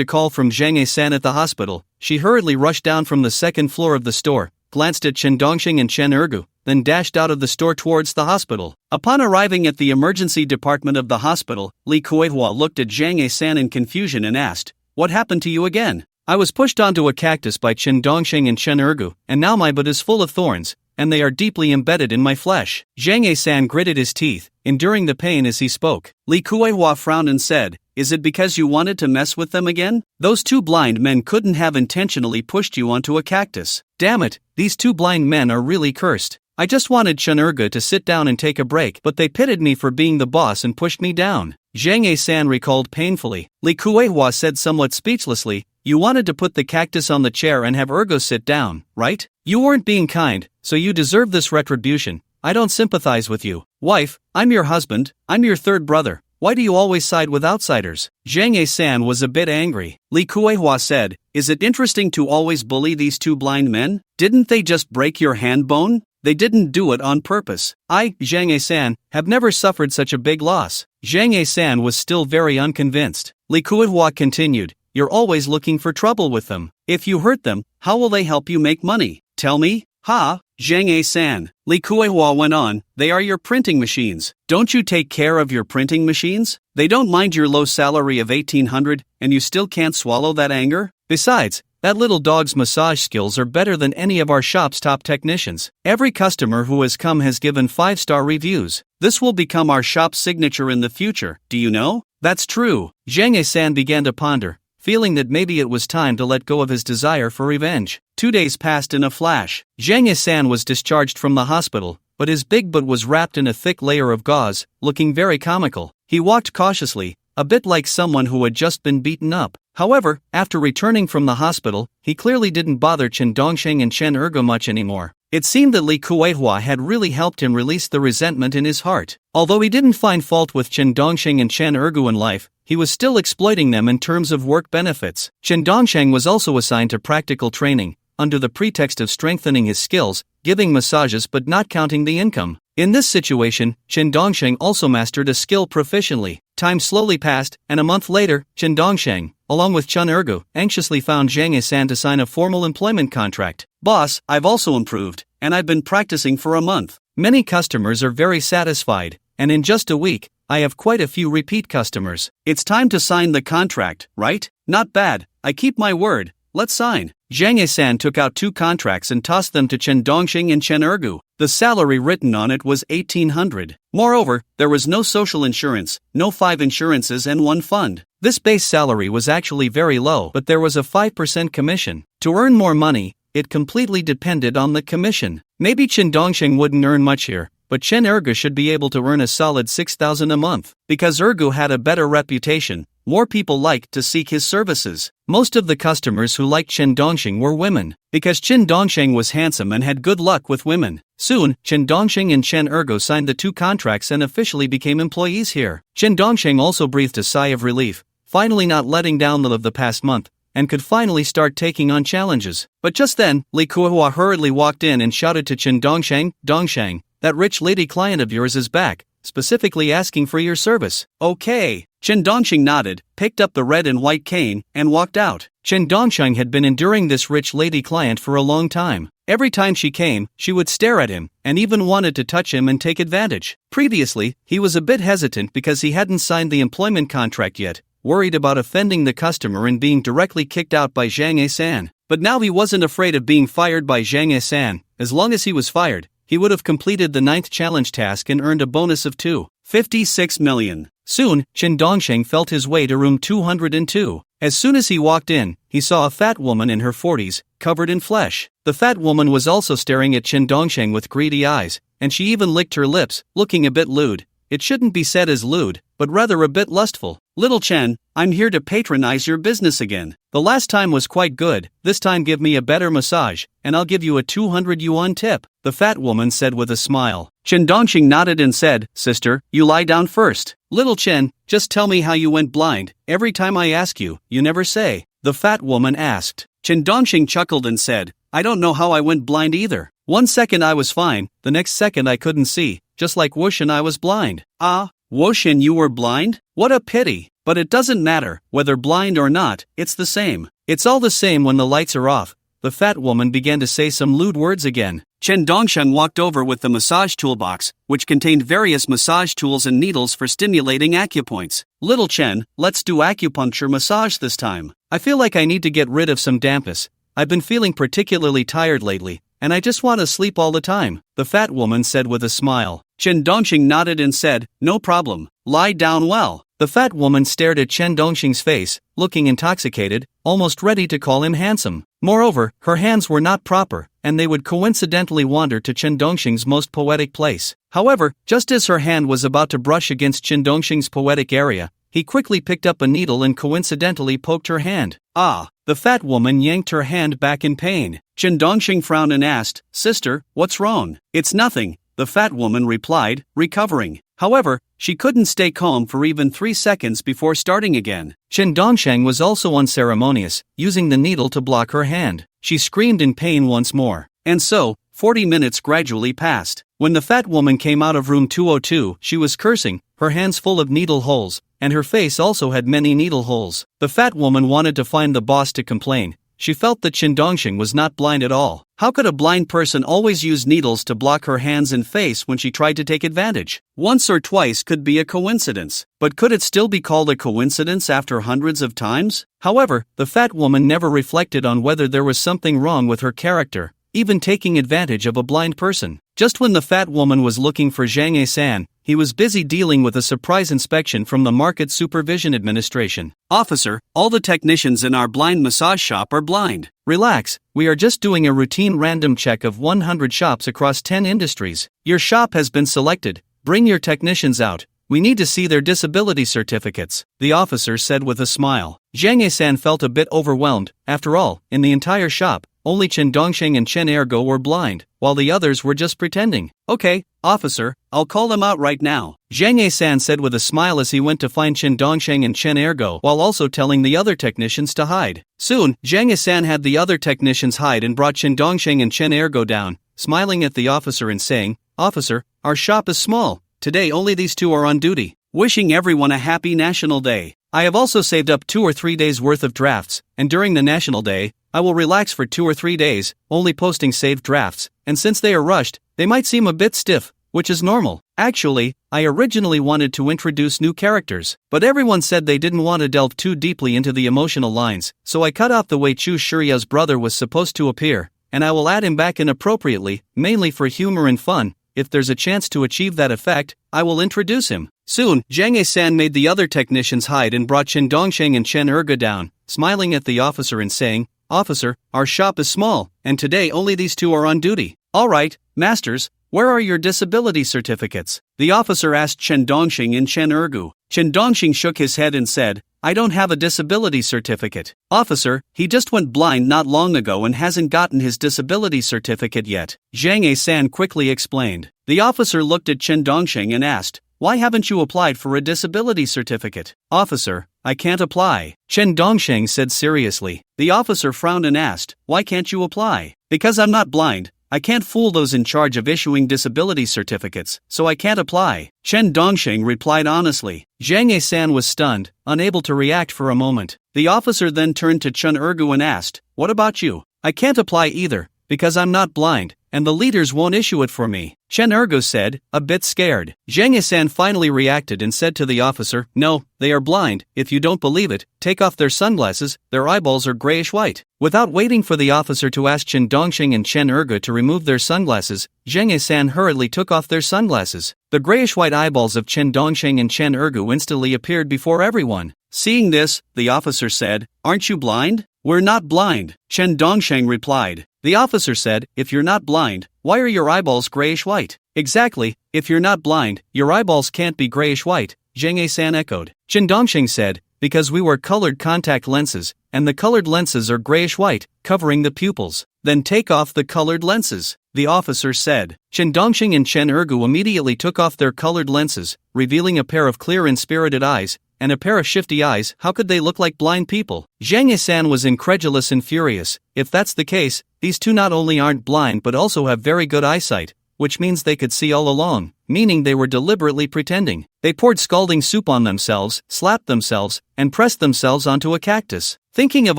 a call from Zhang Yisan at the hospital. She hurriedly rushed down from the second floor of the store, glanced at Chen Dongsheng and Chen Ergu, then dashed out of the store towards the hospital. Upon arriving at the emergency department of the hospital, Li Kuihua looked at Zhang Yisan in confusion and asked, "What happened to you again?" "I was pushed onto a cactus by Chen Dongsheng and Chen Ergu, and now my butt is full of thorns, and they are deeply embedded in my flesh." Zhang Yisan gritted his teeth, enduring the pain as he spoke. Li Kuihua frowned and said, "Is it because you wanted to mess with them again? Those two blind men couldn't have intentionally pushed you onto a cactus. Damn it, these two blind men are really cursed. I just wanted Chen Ergu to sit down and take a break, but they pitted me for being the boss and pushed me down." Zhang Yisan recalled painfully. Li Kuihua said somewhat speechlessly, "You wanted to put the cactus on the chair and have Ergo sit down, right? You weren't being kind, so you deserve this retribution. I don't sympathize with you. Wife, I'm your husband, I'm your third brother. Why do you always side with outsiders?" Zhang Yisan was a bit angry. Li Kuihua said, "Is it interesting to always bully these two blind men? Didn't they just break your hand bone? They didn't do it on purpose. I, Zhang Yisan, have never suffered such a big loss." Zhang Yisan was still very unconvinced. Li Kuihua continued, "You're always looking for trouble with them. If you hurt them, how will they help you make money? Tell me?" Zhang Yisan. Li Kuihua went on, "They are your printing machines. Don't you take care of your printing machines? They don't mind your low salary of 1,800, and you still can't swallow that anger? Besides, that little dog's massage skills are better than any of our shop's top technicians. Every customer who has come has given 5-star reviews. This will become our shop's signature in the future, do you know?" "That's true." Zhang Yisan began to ponder, feeling that maybe it was time to let go of his desire for revenge. 2 days passed in a flash. Zhang Yisan was discharged from the hospital, but his big butt was wrapped in a thick layer of gauze, looking very comical. He walked cautiously, a bit like someone who had just been beaten up. However, after returning from the hospital, he clearly didn't bother Chen Dongsheng and Chen Ergo much anymore. It seemed that Li Kueihua had really helped him release the resentment in his heart. Although he didn't find fault with Chen Dongsheng and Chen Ergo in life, he was still exploiting them in terms of work benefits. Chen Dongsheng was also assigned to practical training, under the pretext of strengthening his skills, giving massages but not counting the income. In this situation, Chen Dongsheng also mastered a skill proficiently. Time slowly passed, and a month later, Chen Dongsheng, along with Chen Ergo, anxiously found Zhang Yisan to sign a formal employment contract. "Boss, I've also improved, and I've been practicing for a month. Many customers are very satisfied, and in just a week, I have quite a few repeat customers. It's time to sign the contract, right? Not bad, I keep my word, let's sign." Zhang Yisan took out 2 contracts and tossed them to Chen Dongsheng and Chen Ergu. The salary written on it was 1,800. Moreover, there was no social insurance, no 5 insurances and 1 fund. This base salary was actually very low, but there was a 5% commission. To earn more money, it completely depended on the commission. Maybe Chen Dongsheng wouldn't earn much here, but Chen Ergu should be able to earn a solid 6,000 a month. Because Ergu had a better reputation, more people liked to seek his services. Most of the customers who liked Chen Dongsheng were women, because Chen Dongsheng was handsome and had good luck with women. Soon, Chen Dongsheng and Chen Ergo signed the 2 contracts and officially became employees here. Chen Dongsheng also breathed a sigh of relief, finally not letting down the past month, and could finally start taking on challenges. But just then, Li Kuehua hurriedly walked in and shouted to Chen Dongsheng, "Dongsheng, that rich lady client of yours is back, specifically asking for your service." "Okay." Chen Dongsheng nodded, picked up the red and white cane, and walked out. Chen Dongsheng had been enduring this rich lady client for a long time. Every time she came, she would stare at him, and even wanted to touch him and take advantage. Previously, he was a bit hesitant because he hadn't signed the employment contract yet, worried about offending the customer and being directly kicked out by Zhang Yisan. But now he wasn't afraid of being fired by Zhang Yisan. As long as he was fired, he would have completed the 9th challenge task and earned a bonus of 2.56 million. Soon, Chen Dongsheng felt his way to room 202. As soon as he walked in, he saw a fat woman in her 40s, covered in flesh. The fat woman was also staring at Chen Dongsheng with greedy eyes, and she even licked her lips, looking a bit lewd. It shouldn't be said as lewd, but rather a bit lustful. "Little Chen, I'm here to patronize your business again. The last time was quite good, this time give me a better massage, and I'll give you a 200 yuan tip," the fat woman said with a smile. Chen Dongsheng nodded and said, "Sister, you lie down first. Little Chen, just tell me how you went blind. Every time I ask you, you never say," the fat woman asked. Chen Dongsheng chuckled and said, "I don't know how I went blind either. One second I was fine, the next second I couldn't see, just like Whoosh and I was blind." "Ah, Whoosh and you were blind? What a pity. But it doesn't matter, whether blind or not, it's the same. It's all the same when the lights are off." The fat woman began to say some lewd words again. Chen Dongsheng walked over with the massage toolbox, which contained various massage tools and needles for stimulating acupoints. "Little Chen, let's do acupuncture massage this time. I feel like I need to get rid of some dampness. I've been feeling particularly tired lately, and I just want to sleep all the time," the fat woman said with a smile. Chen Dongsheng nodded and said, "No problem. Lie down well." The fat woman stared at Chen Dongsheng's face, looking intoxicated, almost ready to call him handsome. Moreover, her hands were not proper, and they would coincidentally wander to Chen Dongsheng's most poetic place. However, just as her hand was about to brush against Chen Dongsheng's poetic area, he quickly picked up a needle and coincidentally poked her hand. "Ah!" The fat woman yanked her hand back in pain. Chen Dongsheng frowned and asked, "Sister, what's wrong?" "It's nothing," the fat woman replied, recovering. However, she couldn't stay calm for even 3 seconds before starting again. Chen Dongsheng was also unceremonious, using the needle to block her hand. She screamed in pain once more. And so, 40 minutes gradually passed. When the fat woman came out of room 202, she was cursing, her hands full of needle holes, and her face also had many needle holes. The fat woman wanted to find the boss to complain. She felt that Chen Dongsheng was not blind at all. How could a blind person always use needles to block her hands and face when she tried to take advantage? Once or twice could be a coincidence, but could it still be called a coincidence after hundreds of times? However, the fat woman never reflected on whether there was something wrong with her character, even taking advantage of a blind person. Just when the fat woman was looking for Zhang Yisan, he was busy dealing with a surprise inspection from the Market Supervision Administration. "Officer, all the technicians in our blind massage shop are blind." "Relax, we are just doing a routine random check of 100 shops across 10 industries. Your shop has been selected. Bring your technicians out. We need to see their disability certificates, the officer said with a smile. Zhang Yisan felt a bit overwhelmed. After all, in the entire shop, only Chen Dongxing and Chen Ergo were blind, while the others were just pretending. Okay, officer, I'll call them out right now, Zhang Yisan said with a smile as he went to find Chen Dongxing and Chen Ergo while also telling the other technicians to hide. Soon, Zhang Yisan had the other technicians hide and brought Chen Dongxing and Chen Ergo down, smiling at the officer and saying, "Officer, our shop is small. Today only these two are on duty. Wishing everyone a happy National Day. I have also saved up 2 or 3 days worth of drafts, and during the National Day, I will relax for 2 or 3 days, only posting saved drafts, and since they are rushed, they might seem a bit stiff, which is normal. Actually, I originally wanted to introduce new characters, but everyone said they didn't want to delve too deeply into the emotional lines, so I cut off the way Chu Shuria's brother was supposed to appear, and I will add him back in appropriately, mainly for humor and fun. If there's a chance to achieve that effect, I will introduce him." Soon, Zhang Yisan made the other technicians hide and brought Chen Dongxing and Chen Erga down, smiling at the officer and saying, "Officer, our shop is small, and today only these two are on duty." "Alright, masters, where are your disability certificates?" the officer asked Chen Dongxing and Chen Ergu. Chen Dongxing shook his head and said, "I don't have a disability certificate." "Officer, he just went blind not long ago and hasn't gotten his disability certificate yet," Zhang Yisan quickly explained. The officer looked at Chen Dongxing and asked, "Why haven't you applied for a disability certificate?" "Officer, I can't apply," Chen Dongxing said seriously. The officer frowned and asked, "Why can't you apply?" "Because I'm not blind. I can't fool those in charge of issuing disability certificates, so I can't apply," Chen Dongxing replied honestly. Zhang Yisan was stunned, unable to react for a moment. The officer then turned to Chen Ergu and asked, "What about you?" "I can't apply either, because I'm not blind, and the leaders won't issue it for me," Chen Ergu said, a bit scared. Zhang Yisan finally reacted and said to the officer, "No, they are blind. If you don't believe it, take off their sunglasses, their eyeballs are grayish-white." Without waiting for the officer to ask Chen Dongxing and Chen Ergu to remove their sunglasses, Zhang Yisan hurriedly took off their sunglasses. The grayish-white eyeballs of Chen Dongxing and Chen Ergu instantly appeared before everyone. Seeing this, the officer said, "Aren't you blind?" "We're not blind," Chen Dongxing replied. The officer said, "If you're not blind, why are your eyeballs grayish-white?" "Exactly, if you're not blind, your eyeballs can't be grayish-white," Zhang Yisan echoed. Chen Dongxing said, "Because we wear colored contact lenses, and the colored lenses are grayish-white, covering the pupils." "Then take off the colored lenses," the officer said. Chen Dongxing and Chen Ergu immediately took off their colored lenses, revealing a pair of clear and spirited eyes, and a pair of shifty eyes. How could they look like blind people? Zhang Yisan was incredulous and furious. If that's the case, these two not only aren't blind but also have very good eyesight, which means they could see all along, meaning they were deliberately pretending. They poured scalding soup on themselves, slapped themselves, and pressed themselves onto a cactus. Thinking of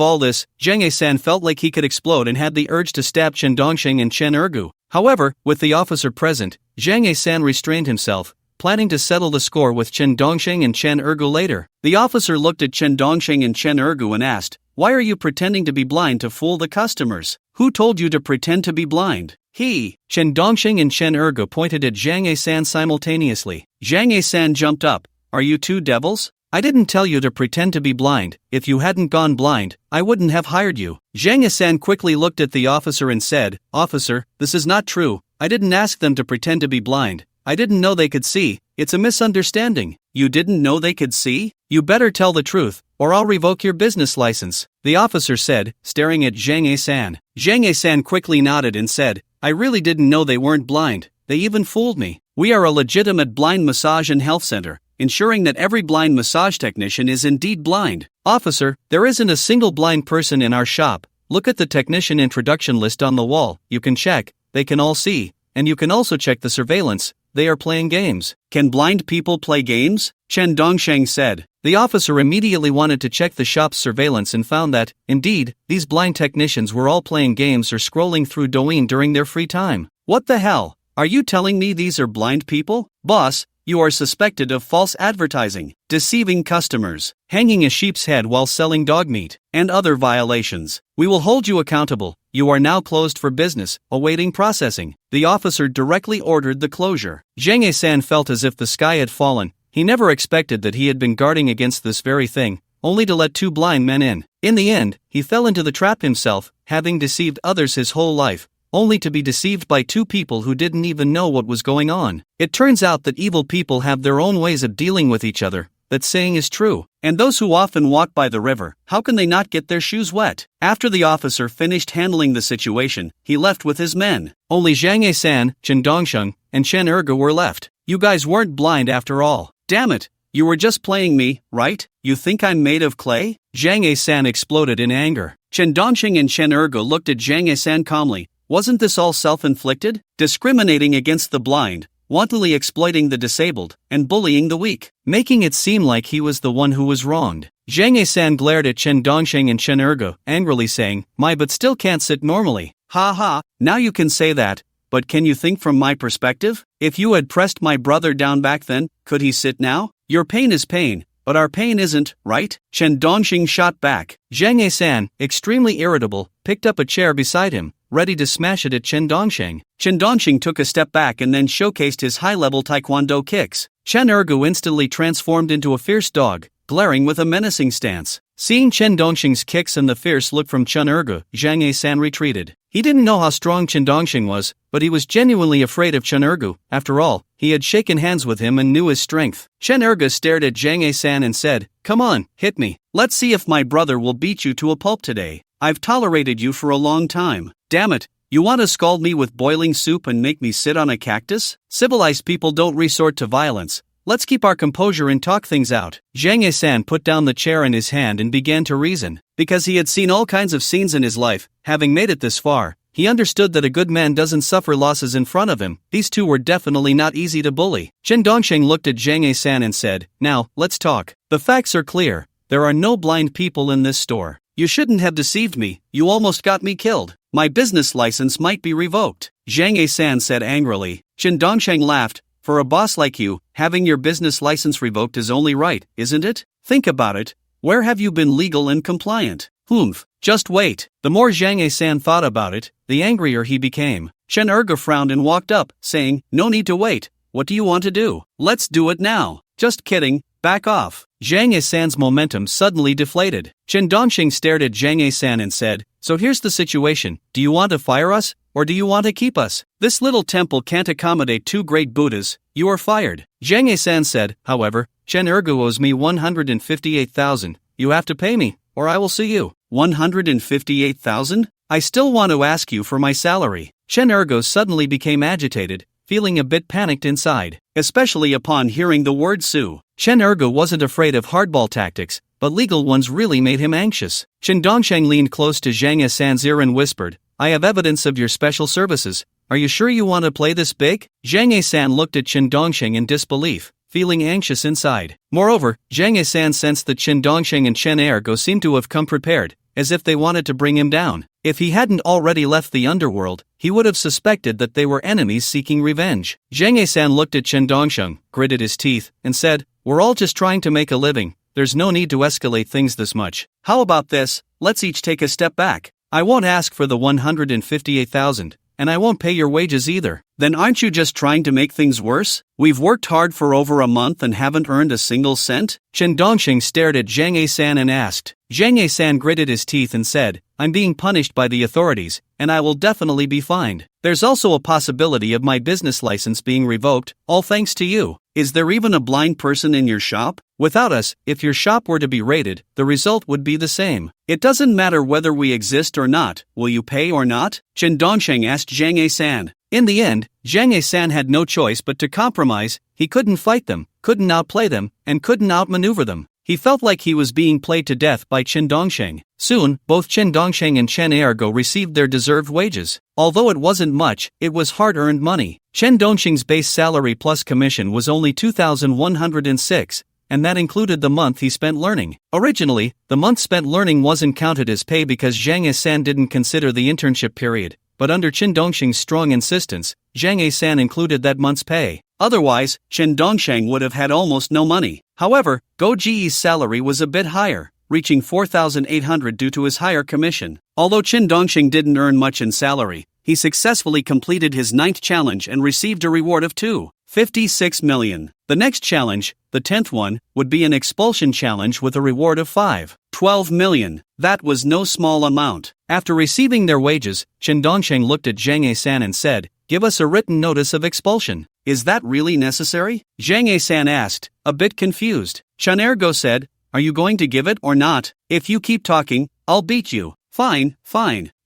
all this, Zhang Yisan felt like he could explode and had the urge to stab Chen Dongxing and Chen Ergu. However, with the officer present, Zhang Yisan restrained himself, planning to settle the score with Chen Dongxing and Chen Ergu later. The officer looked at Chen Dongxing and Chen Ergu and asked, "Why are you pretending to be blind to fool the customers? Who told you to pretend to be blind?" "He." Chen Dongxing and Chen Ergu pointed at Zhang Yisan simultaneously. Zhang Yisan jumped up. "Are you two devils? I didn't tell you to pretend to be blind. If you hadn't gone blind, I wouldn't have hired you." Zhang Yisan quickly looked at the officer and said, "Officer, this is not true. I didn't ask them to pretend to be blind. I didn't know they could see. It's a misunderstanding." "You didn't know they could see? You better tell the truth, or I'll revoke your business license," the officer said, staring at Zhang Yisan. Zhang Yisan quickly nodded and said, "I really didn't know they weren't blind. They even fooled me. We are a legitimate blind massage and health center, ensuring that every blind massage technician is indeed blind." "Officer, there isn't a single blind person in our shop. Look at the technician introduction list on the wall. You can check, they can all see, and you can also check the surveillance. They are playing games." "Can blind people play games?" Chen Dongxing said. The officer immediately wanted to check the shop's surveillance and found that, indeed, these blind technicians were all playing games or scrolling through Douyin during their free time. "What the hell? Are you telling me these are blind people?" "Boss, you are suspected of false advertising, deceiving customers, hanging a sheep's head while selling dog meat, and other violations. We will hold you accountable. You are now closed for business, awaiting processing." The officer directly ordered the closure. Zhang Yisan felt as if the sky had fallen. He never expected that he had been guarding against this very thing, only to let two blind men in. In the end, he fell into the trap himself, having deceived others his whole life, only to be deceived by two people who didn't even know what was going on. It turns out that evil people have their own ways of dealing with each other. That saying is true. And those who often walk by the river, how can they not get their shoes wet? After the officer finished handling the situation, he left with his men. Only Zhang Yisan, Chen Dongsheng, and Chen Erge were left. You guys weren't blind after all. Damn it! You were just playing me, right? You think I'm made of clay? Zhang Yisan exploded in anger. Chen Dongsheng and Chen Erge looked at Zhang Yisan calmly. Wasn't this all self-inflicted? Discriminating against the blind, wantonly exploiting the disabled, and bullying the weak, making it seem like he was the one who was wronged. Zhang Yisan glared at Chen Dongsheng and Chen Erge, angrily saying, but still can't sit normally. Ha ha, now you can say that, but can you think from my perspective? If you had pressed my brother down back then, could he sit now? Your pain is pain, but our pain isn't, right? Chen Dongsheng shot back. Zhang Yisan, extremely irritable, picked up a chair beside him, ready to smash it at Chen Dongsheng. Chen Dongsheng took a step back and then showcased his high-level taekwondo kicks. Chen Erge instantly transformed into a fierce dog, glaring with a menacing stance. Seeing Chen Dongsheng's kicks and the fierce look from Chen Erge, Zhang Yisan retreated. He didn't know how strong Chen Dongsheng was, but he was genuinely afraid of Chen Erge. After all, he had shaken hands with him and knew his strength. Chen Erge stared at Zhang Yisan and said, "Come on, hit me. Let's see if my brother will beat you to a pulp today. I've tolerated you for a long time. Damn it, you want to scald me with boiling soup and make me sit on a cactus? Civilized people don't resort to violence. Let's keep our composure and talk things out." Zhang Yisan put down the chair in his hand and began to reason. Because he had seen all kinds of scenes in his life, having made it this far, he understood that a good man doesn't suffer losses in front of him. These two were definitely not easy to bully. Chen Dongsheng looked at Zhang Yisan and said, "Now, let's talk. The facts are clear. There are no blind people in this store. You shouldn't have deceived me. You almost got me killed. My business license might be revoked." Zhang Yisan said angrily. Chen Dongsheng laughed. "For a boss like you, having your business license revoked is only right, isn't it? Think about it. Where have you been legal and compliant? Humph, just wait." The more Zhang Yisan thought about it, the angrier he became. Chen Erge frowned and walked up, saying, "No need to wait. What do you want to do? Let's do it now." "Just kidding, back off." Zhang Yisan's momentum suddenly deflated. Chen Dongsheng stared at Zhang Yisan and said, "So here's the situation. Do you want to fire us, or do you want to keep us? This little temple can't accommodate two great Buddhas. You are fired." Zhang Yisan said, "However, Chen Erge owes me 158,000. You have to pay me, or I will sue you." 158,000? I still want to ask you for my salary. Chen Erge suddenly became agitated, feeling a bit panicked inside, especially upon hearing the word sue. Chen Erge wasn't afraid of hardball tactics, but legal ones really made him anxious. Chen Dongsheng leaned close to Zhang Yisan's ear and whispered, "I have evidence of your special services. Are you sure you want to play this big?" Zhang Yisan looked at Chen Dongsheng in disbelief, feeling anxious inside. Moreover, Zhang Yisan sensed that Chen Dongsheng and Chen Erge seemed to have come prepared, as if they wanted to bring him down. If he hadn't already left the underworld, he would have suspected that they were enemies seeking revenge. Zhang Yisan looked at Chen Dongsheng, gritted his teeth, and said, "We're all just trying to make a living. There's no need to escalate things this much. How about this? Let's each take a step back. I won't ask for the 158,000, and I won't pay your wages either." "Then aren't you just trying to make things worse? We've worked hard for over a month and haven't earned a single cent?" Chen Dongsheng stared at Zhang Yisan and asked. Zhang Yisan gritted his teeth and said, "I'm being punished by the authorities, and I will definitely be fined. There's also a possibility of my business license being revoked, all thanks to you. Is there even a blind person in your shop? Without us, if your shop were to be raided, the result would be the same. It doesn't matter whether we exist or not. Will you pay or not?" Chen Dongsheng asked Zhang Yisan. In the end, Zhang Yisan had no choice but to compromise. He couldn't fight them, couldn't outplay them, and couldn't outmaneuver them. He felt like he was being played to death by Chen Dongsheng. Soon, both Chen Dongsheng and Chen Erge received their deserved wages. Although it wasn't much, it was hard-earned money. Chen Dongsheng's base salary plus commission was only 2,106, and that included the month he spent learning. Originally, the month spent learning wasn't counted as pay because Zhang Yisan didn't consider the internship period, but under Chen Dongsheng's strong insistence, Zhang Yisan included that month's pay. Otherwise, Chen Dongsheng would have had almost no money. However, Go Ji's salary was a bit higher, reaching 4,800 due to his higher commission. Although Chen Dongsheng didn't earn much in salary, he successfulully completed his 9th challenge and received a reward of 2.56 million. The next challenge, the 10th one, would be an expulsion challenge with a reward of 5. 12 million. That was no small amount. After receiving their wages, Chen Dongsheng looked at Zhang A-san and said, "Give us a written notice of expulsion." "Is that really necessary?" Zhang A-san asked, a bit confused. Chen Ergo said, "Are you going to give it or not? If you keep talking, I'll beat you." Fine,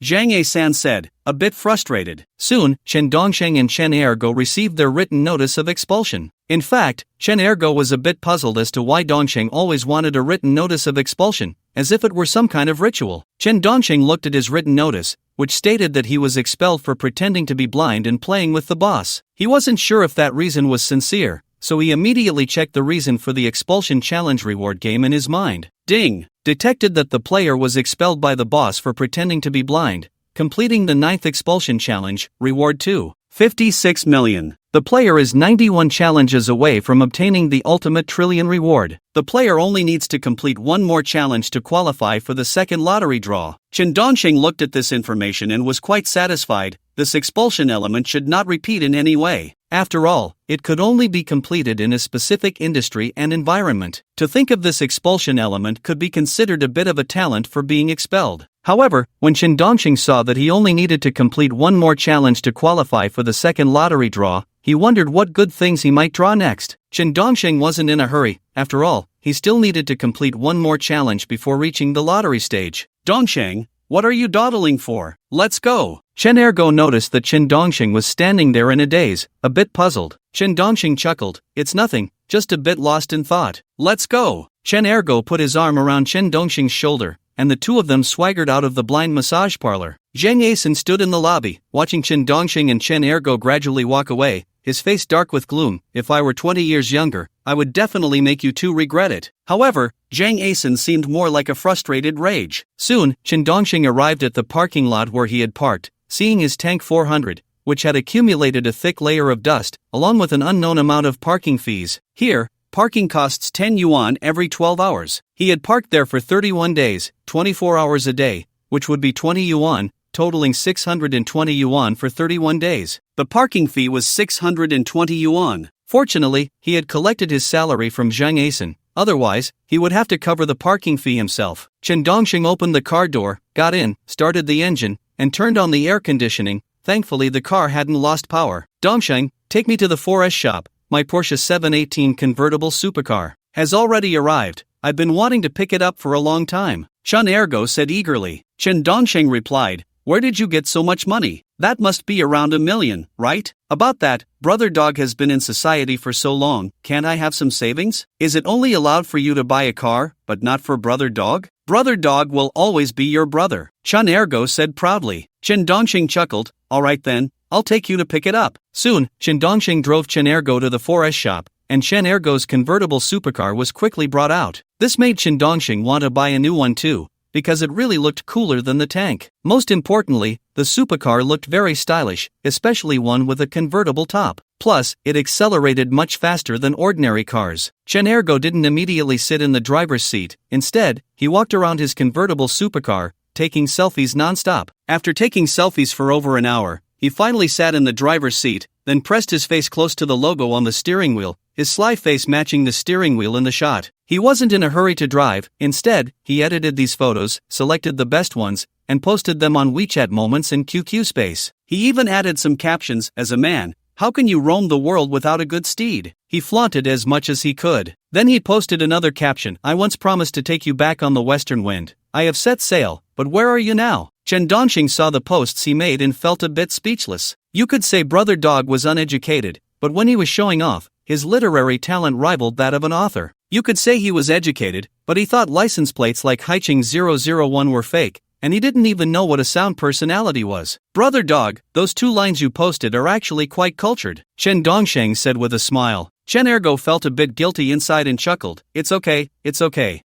Zhang A-san said, a bit frustrated. Soon, Chen Dongsheng and Chen Ergo received their written notice of expulsion. In fact, Chen Ergo was a bit puzzled as to why Dongsheng always wanted a written notice of expulsion, as if it were some kind of ritual. Chen Dongsheng looked at his written notice, which stated that he was expelled for pretending to be blind and playing with the boss. He wasn't sure if that reason was sincere, so he immediately checked the reason for the expulsion challenge reward game in his mind. Ding! Detected that the player was expelled by the boss for pretending to be blind, completing the 9th expulsion challenge, reward 2. 56 million. The player is 91 challenges away from obtaining the ultimate trillion reward. The player only needs to complete one more challenge to qualify for the second lottery draw. Chen Dongsheng looked at this information and was quite satisfied. This expulsion element should not repeat in any way. After all, it could only be completed in a specific industry and environment. To think of this expulsion element could be considered a bit of a talent for being expelled. However, when Chen Dongsheng saw that he only needed to complete one more challenge to qualify for the second lottery draw, he wondered what good things he might draw next. Chen Dongsheng wasn't in a hurry. After all, he still needed to complete one more challenge before reaching the lottery stage. "Dongsheng, what are you dawdling for? Let's go." Chen Ergo noticed that Chen Dongsheng was standing there in a daze, a bit puzzled. Chen Dongsheng chuckled, "It's nothing, just a bit lost in thought. Let's go." Chen Ergo put his arm around Chen Dongsheng's shoulder, and the two of them swaggered out of the blind massage parlor. Zhang Asen stood in the lobby, watching Chen Dongsheng and Chen Ergo gradually walk away, his face dark with gloom. "If I were 20 years younger, I would definitely make you two regret it." However, Zhang Asen seemed more like a frustrated rage. Soon, Chen Dongsheng arrived at the parking lot where he had parked, seeing his tank 400, which had accumulated a thick layer of dust, along with an unknown amount of parking fees. Here, parking costs 10 yuan every 12 hours. He had parked there for 31 days, 24 hours a day, which would be 20 yuan, totaling 620 yuan for 31 days. The parking fee was 620 yuan. Fortunately, he had collected his salary from Zhang Asen, otherwise, he would have to cover the parking fee himself. Chen Dongsheng opened the car door, got in, started the engine, and turned on the air conditioning. Thankfully the car hadn't lost power. "Dongsheng, take me to the 4S shop. My Porsche 718 convertible supercar has already arrived. I've been wanting to pick it up for a long time," Chen Ergo said eagerly. Chen Dongsheng replied, "Where did you get so much money? That must be around 1 million, right? About that, Brother Dog has been in society for so long, can't I have some savings? Is it only allowed for you to buy a car, but not for Brother Dog? Brother Dog will always be your brother," Chen Ergo said proudly. Chen Dongsheng chuckled, "Alright then, I'll take you to pick it up." Soon, Chen Dongsheng drove Chen Ergo to the 4S shop, and Chen Ergo's convertible supercar was quickly brought out. This made Chen Dongsheng want to buy a new one too, because it really looked cooler than the tank. Most importantly, the supercar looked very stylish, especially one with a convertible top. Plus, it accelerated much faster than ordinary cars. Chen Ergo didn't immediately sit in the driver's seat. Instead, he walked around his convertible supercar, taking selfies non-stop. After taking selfies for over an hour, he finally sat in the driver's seat, then pressed his face close to the logo on the steering wheel, his sly face matching the steering wheel in the shot. He wasn't in a hurry to drive. Instead, he edited these photos, selected the best ones, and posted them on WeChat Moments and QQ Space. He even added some captions. "As a man, how can you roam the world without a good steed?" He flaunted as much as he could. Then he posted another caption. "I once promised to take you back on the western wind. I have set sail, but where are you now?" Chen Dongsheng saw the posts he made and felt a bit speechless. You could say Brother Dog was uneducated, but when he was showing off, his literary talent rivaled that of an author. You could say he was educated, but he thought license plates like Haiching 001 were fake, and he didn't even know what a sound personality was. "Brother Dog, those 2 lines you posted are actually quite cultured," Chen Dongsheng said with a smile. Chen Ergo felt a bit guilty inside and chuckled. It's okay.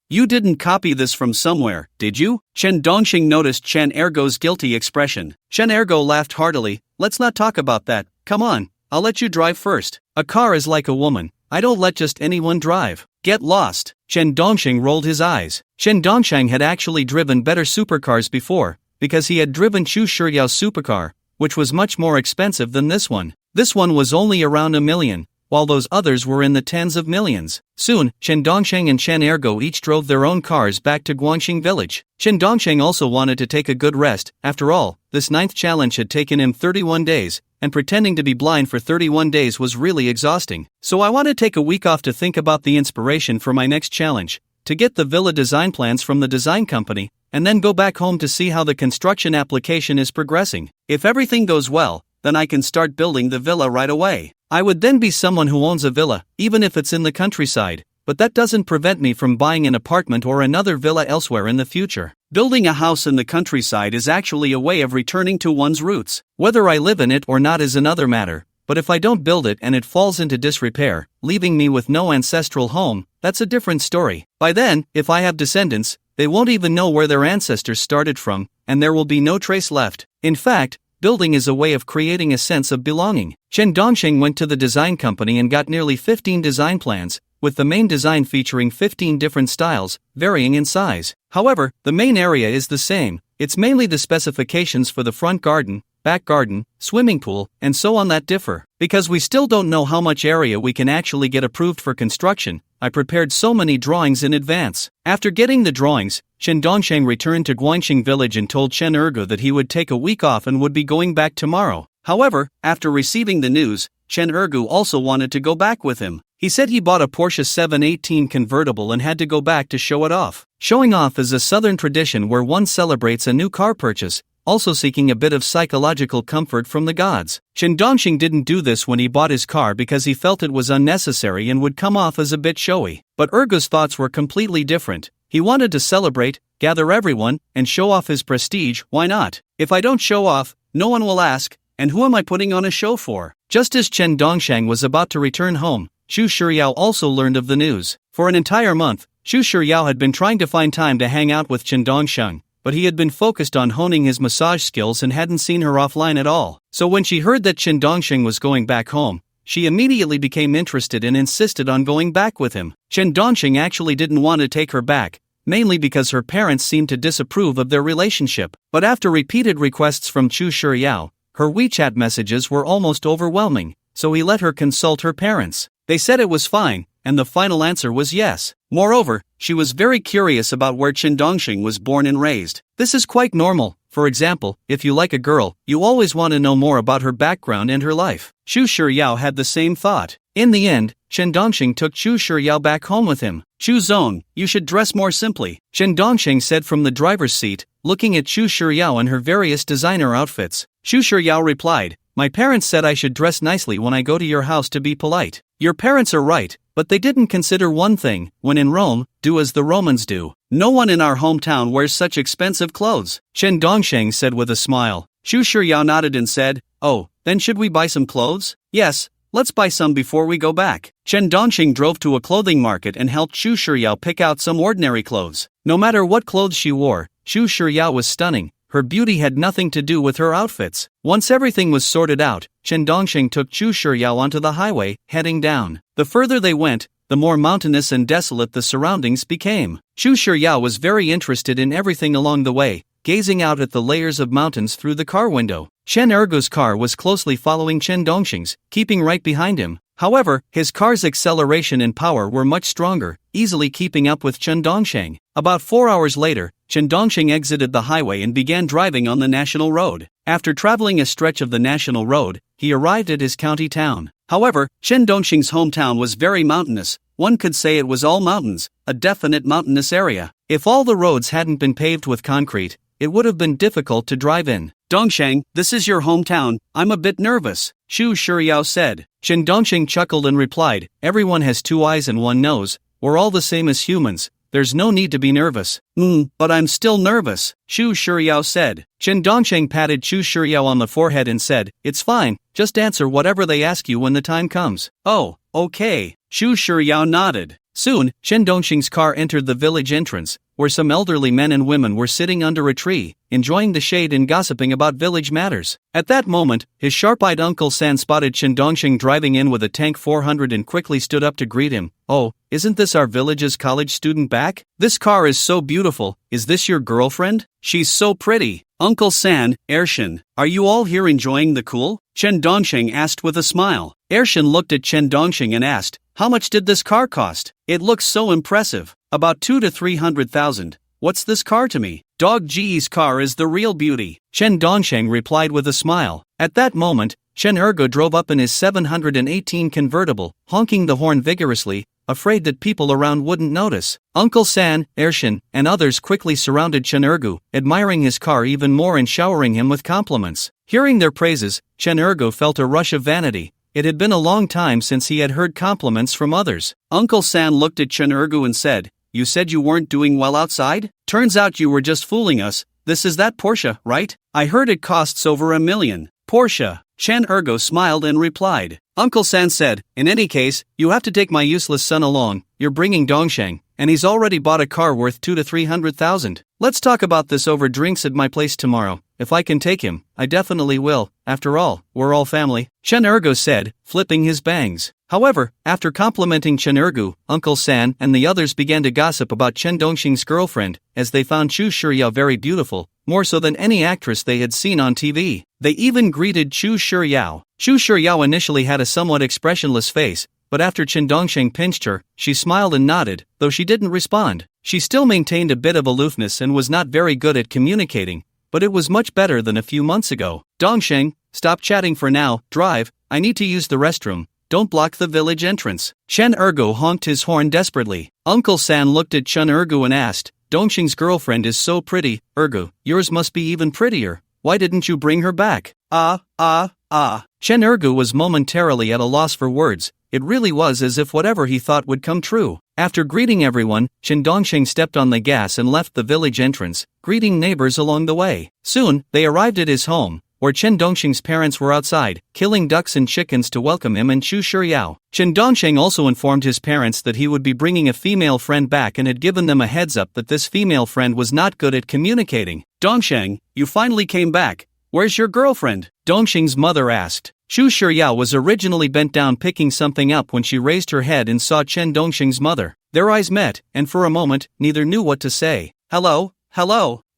You didn't copy this from somewhere, did you?" Chen Dongsheng noticed Chen Ergo's guilty expression. Chen Ergo laughed heartily. "Let's not talk about that. Come on, I'll let you drive first. A car is like a woman. I don't let just anyone drive. Get lost." Chen Dongsheng rolled his eyes. Chen Dongsheng had actually driven better supercars before, because he had driven Chu Shiyao's supercar, which was much more expensive than this one. This one was only around 1 million, while those others were in the tens of millions. Soon, Chen Dongsheng and Chen Ergo each drove their own cars back to Guangxing village. Chen Dongsheng also wanted to take a good rest. After all, this 9th challenge had taken him 31 days, and pretending to be blind for 31 days was really exhausting. So I want to take a week off to think about the inspiration for my next challenge, to get the villa design plans from the design company, and then go back home to see how the construction application is progressing. If everything goes well, then I can start building the villa right away. I would then be someone who owns a villa, even if it's in the countryside, but that doesn't prevent me from buying an apartment or another villa elsewhere in the future. Building a house in the countryside is actually a way of returning to one's roots. Whether I live in it or not is another matter, but if I don't build it and it falls into disrepair, leaving me with no ancestral home, that's a different story. By then, if I have descendants, they won't even know where their ancestors started from, and there will be no trace left. In fact, building is a way of creating a sense of belonging. Chen Dongsheng went to the design company and got nearly 15 design plans, with the main design featuring 15 different styles, varying in size. However, the main area is the same. It's mainly the specifications for the front garden, back garden, swimming pool, and so on that differ. Because we still don't know how much area we can actually get approved for construction, I prepared so many drawings in advance. After getting the drawings, Chen Dongsheng returned to Guangxing village and told Chen Ergo that he would take a week off and would be going back tomorrow. However, after receiving the news, Chen Ergo also wanted to go back with him. He said he bought a Porsche 718 convertible and had to go back to show it off. Showing off is a southern tradition where one celebrates a new car purchase, also seeking a bit of psychological comfort from the gods. Chen Dongxing didn't do this when he bought his car because he felt it was unnecessary and would come off as a bit showy. But Ergo's thoughts were completely different. He wanted to celebrate, gather everyone, and show off his prestige. Why not? If I don't show off, no one will ask, and who am I putting on a show for? Just as Chen Dongsheng was about to return home, Xu Shiyao also learned of the news. For an entire month, Xu Shiyao had been trying to find time to hang out with Chen Dongsheng, but he had been focused on honing his massage skills and hadn't seen her offline at all. So when she heard that Chen Dongsheng was going back home, she immediately became interested and insisted on going back with him. Chen Dongsheng actually didn't want to take her back, mainly because her parents seemed to disapprove of their relationship. But after repeated requests from Xu Shiyao, her WeChat messages were almost overwhelming, so he let her consult her parents. They said it was fine, and the final answer was yes. Moreover, she was very curious about where Chen Dongsheng was born and raised. This is quite normal. For example, if you like a girl, you always want to know more about her background and her life. Xu Shiyao had the same thought. In the end, Chen Dongsheng took Xu Shiyao back home with him. Xu Zong, you should dress more simply, Chen Dongsheng said from the driver's seat, looking at Xu Shiyao and her various designer outfits. Xu Shiyao replied, "My parents said I should dress nicely when I go to your house to be polite." Your parents are right, but they didn't consider one thing: when in Rome, do as the Romans do. No one in our hometown wears such expensive clothes, Chen Dongsheng said with a smile. Xu Shiyao nodded and said, "Oh, then should we buy some clothes?" "Yes, let's buy some before we go back." Chen Dongsheng drove to a clothing market and helped Xu Shiyao pick out some ordinary clothes. No matter what clothes she wore, Xu Shiyao was stunning. Her beauty had nothing to do with her outfits. Once everything was sorted out, Chen Dongsheng took Xu Shiyao onto the highway, heading down. The further they went, the more mountainous and desolate the surroundings became. Xu Shiyao was very interested in everything along the way, gazing out at the layers of mountains through the car window. Chen Ergo's car was closely following Chen Dongsheng's, keeping right behind him. However, his car's acceleration and power were much stronger, easily keeping up with Chen Dongsheng. About 4 hours later, Chen Dongsheng exited the highway and began driving on the national road. After traveling a stretch of the national road, he arrived at his county town. However, Chen Dongsheng's hometown was very mountainous. One could say it was all mountains, a definite mountainous area. If all the roads hadn't been paved with concrete, it would have been difficult to drive in. "Dongsheng, this is your hometown. I'm a bit nervous," Xu Shiyao said. Chen Dongsheng chuckled and replied, "Everyone has 2 eyes and 1 nose. We're all the same as humans. There's no need to be nervous." But I'm still nervous," Xu Shiyao said. Chen Dongsheng patted Xu Shiyao on the forehead and said, "It's fine, just answer whatever they ask you when the time comes." "Oh, okay," Xu Shiyao nodded. Soon, Chen Dongsheng's car entered the village entrance, where some elderly men and women were sitting under a tree, enjoying the shade and gossiping about village matters. At that moment, his sharp-eyed Uncle San spotted Chen Dongsheng driving in with a Tank 400 and quickly stood up to greet him. "Oh, isn't this our village's college student back? This car is so beautiful. Is this your girlfriend? She's so pretty." Uncle San, Ershin, are you all here enjoying the cool? Chen Dongsheng asked with a smile. Ershin looked at Chen Dongsheng and asked, how much did this car cost? It looks so impressive. About 2 to 300,000. What's this car to me? Dog Ji's car is the real beauty. Chen Dongsheng replied with a smile. At that moment, Chen Ergo drove up in his 718 convertible, honking the horn vigorously, afraid that people around wouldn't notice. Uncle San, Ershin, and others quickly surrounded Chen Ergo, admiring his car even more and showering him with compliments. Hearing their praises, Chen Ergo felt a rush of vanity. It had been a long time since he had heard compliments from others. Uncle San looked at Chen Ergo and said, you said you weren't doing well outside? Turns out you were just fooling us. This is that Porsche, right? I heard it costs over $1 million. Porsche. Chen Ergo smiled and replied. Uncle San said, in any case, you have to take my useless son along. You're bringing Dongsheng, and he's already bought a car worth 2 to 300,000. Let's talk about this over drinks at my place tomorrow. If I can take him, I definitely will. After all, we're all family. Chen Ergo said, flipping his bangs. However, after complimenting Chen Ergo, Uncle San and the others began to gossip about Chen Dongsheng's girlfriend, as they found Chu Shiryao very beautiful, more so than any actress they had seen on TV. They even greeted Chu Shiryao. Chu Shiryao initially had a somewhat expressionless face, but after Chen Dongsheng pinched her, she smiled and nodded, though she didn't respond. She still maintained a bit of aloofness and was not very good at communicating, but it was much better than a few months ago. Dongsheng, stop chatting for now, drive, I need to use the restroom. Don't block the village entrance. Chen Ergo honked his horn desperately. Uncle San looked at Chen Ergo and asked, Dongsheng's girlfriend is so pretty, Ergo, yours must be even prettier. Why didn't you bring her back? Chen Ergo was momentarily at a loss for words. It really was as if whatever he thought would come true. After greeting everyone, Chen Dongsheng stepped on the gas and left the village entrance, greeting neighbors along the way. Soon, they arrived at his home, where Chen Dongsheng's parents were outside, killing ducks and chickens to welcome him and Chu Shiryao. Chen Dongsheng also informed his parents that he would be bringing a female friend back and had given them a heads up that this female friend was not good at communicating. Dongsheng, you finally came back. Where's your girlfriend? Dongsheng's mother asked. Chu Shiryao was originally bent down picking something up when she raised her head and saw Chen Dongsheng's mother. Their eyes met, and for a moment, neither knew what to say. Hello,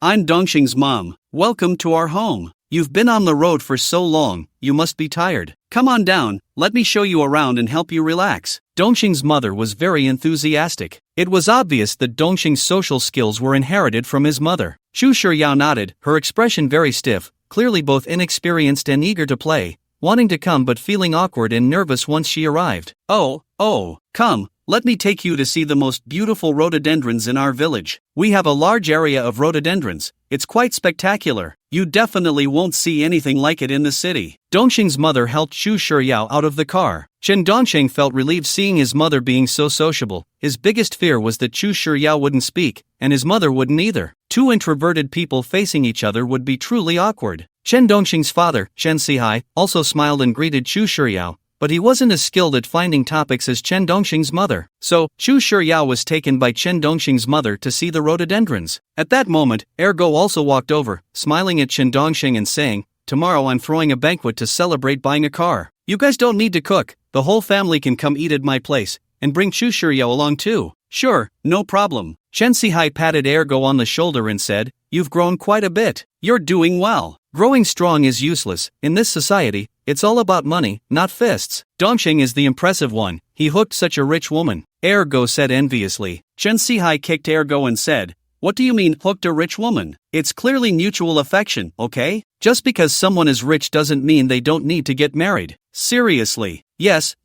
I'm Dongsheng's mom. Welcome to our home. You've been on the road for so long, you must be tired. Come on down, let me show you around and help you relax. Dongsheng's mother was very enthusiastic. It was obvious that Dongsheng's social skills were inherited from his mother. Chu Shiryao nodded, her expression very stiff, clearly both inexperienced and eager to play, wanting to come but feeling awkward and nervous once she arrived. Come, let me take you to see the most beautiful rhododendrons in our village. We have a large area of rhododendrons. It's quite spectacular. You definitely won't see anything like it in the city. Dongsheng's mother helped Chu Shiryao out of the car. Chen Dongsheng felt relieved seeing his mother being so sociable. His biggest fear was that Chu Shiryao wouldn't speak, and his mother wouldn't either. Two introverted people facing each other would be truly awkward. Chen Dongsheng's father, Chen Sihai, also smiled and greeted Chu Shiryao, but he wasn't as skilled at finding topics as Chen Dongsheng's mother. So, Chu Shiryao was taken by Chen Dongsheng's mother to see the rhododendrons. At that moment, Ergo also walked over, smiling at Chen Dongsheng and saying, tomorrow I'm throwing a banquet to celebrate buying a car. You guys don't need to cook, the whole family can come eat at my place, and bring Chu Shiryao along too. Sure, no problem. Chen Sihai patted Ergo on the shoulder and said, you've grown quite a bit. You're doing well. Growing strong is useless. In this society, it's all about money, not fists. Dongsheng is the impressive one. He hooked such a rich woman. Ergo said enviously. Chen Sihai kicked Ergo and said, what do you mean hooked a rich woman? It's clearly mutual affection, okay? Just because someone is rich doesn't mean they don't need to get married. Seriously. Yes.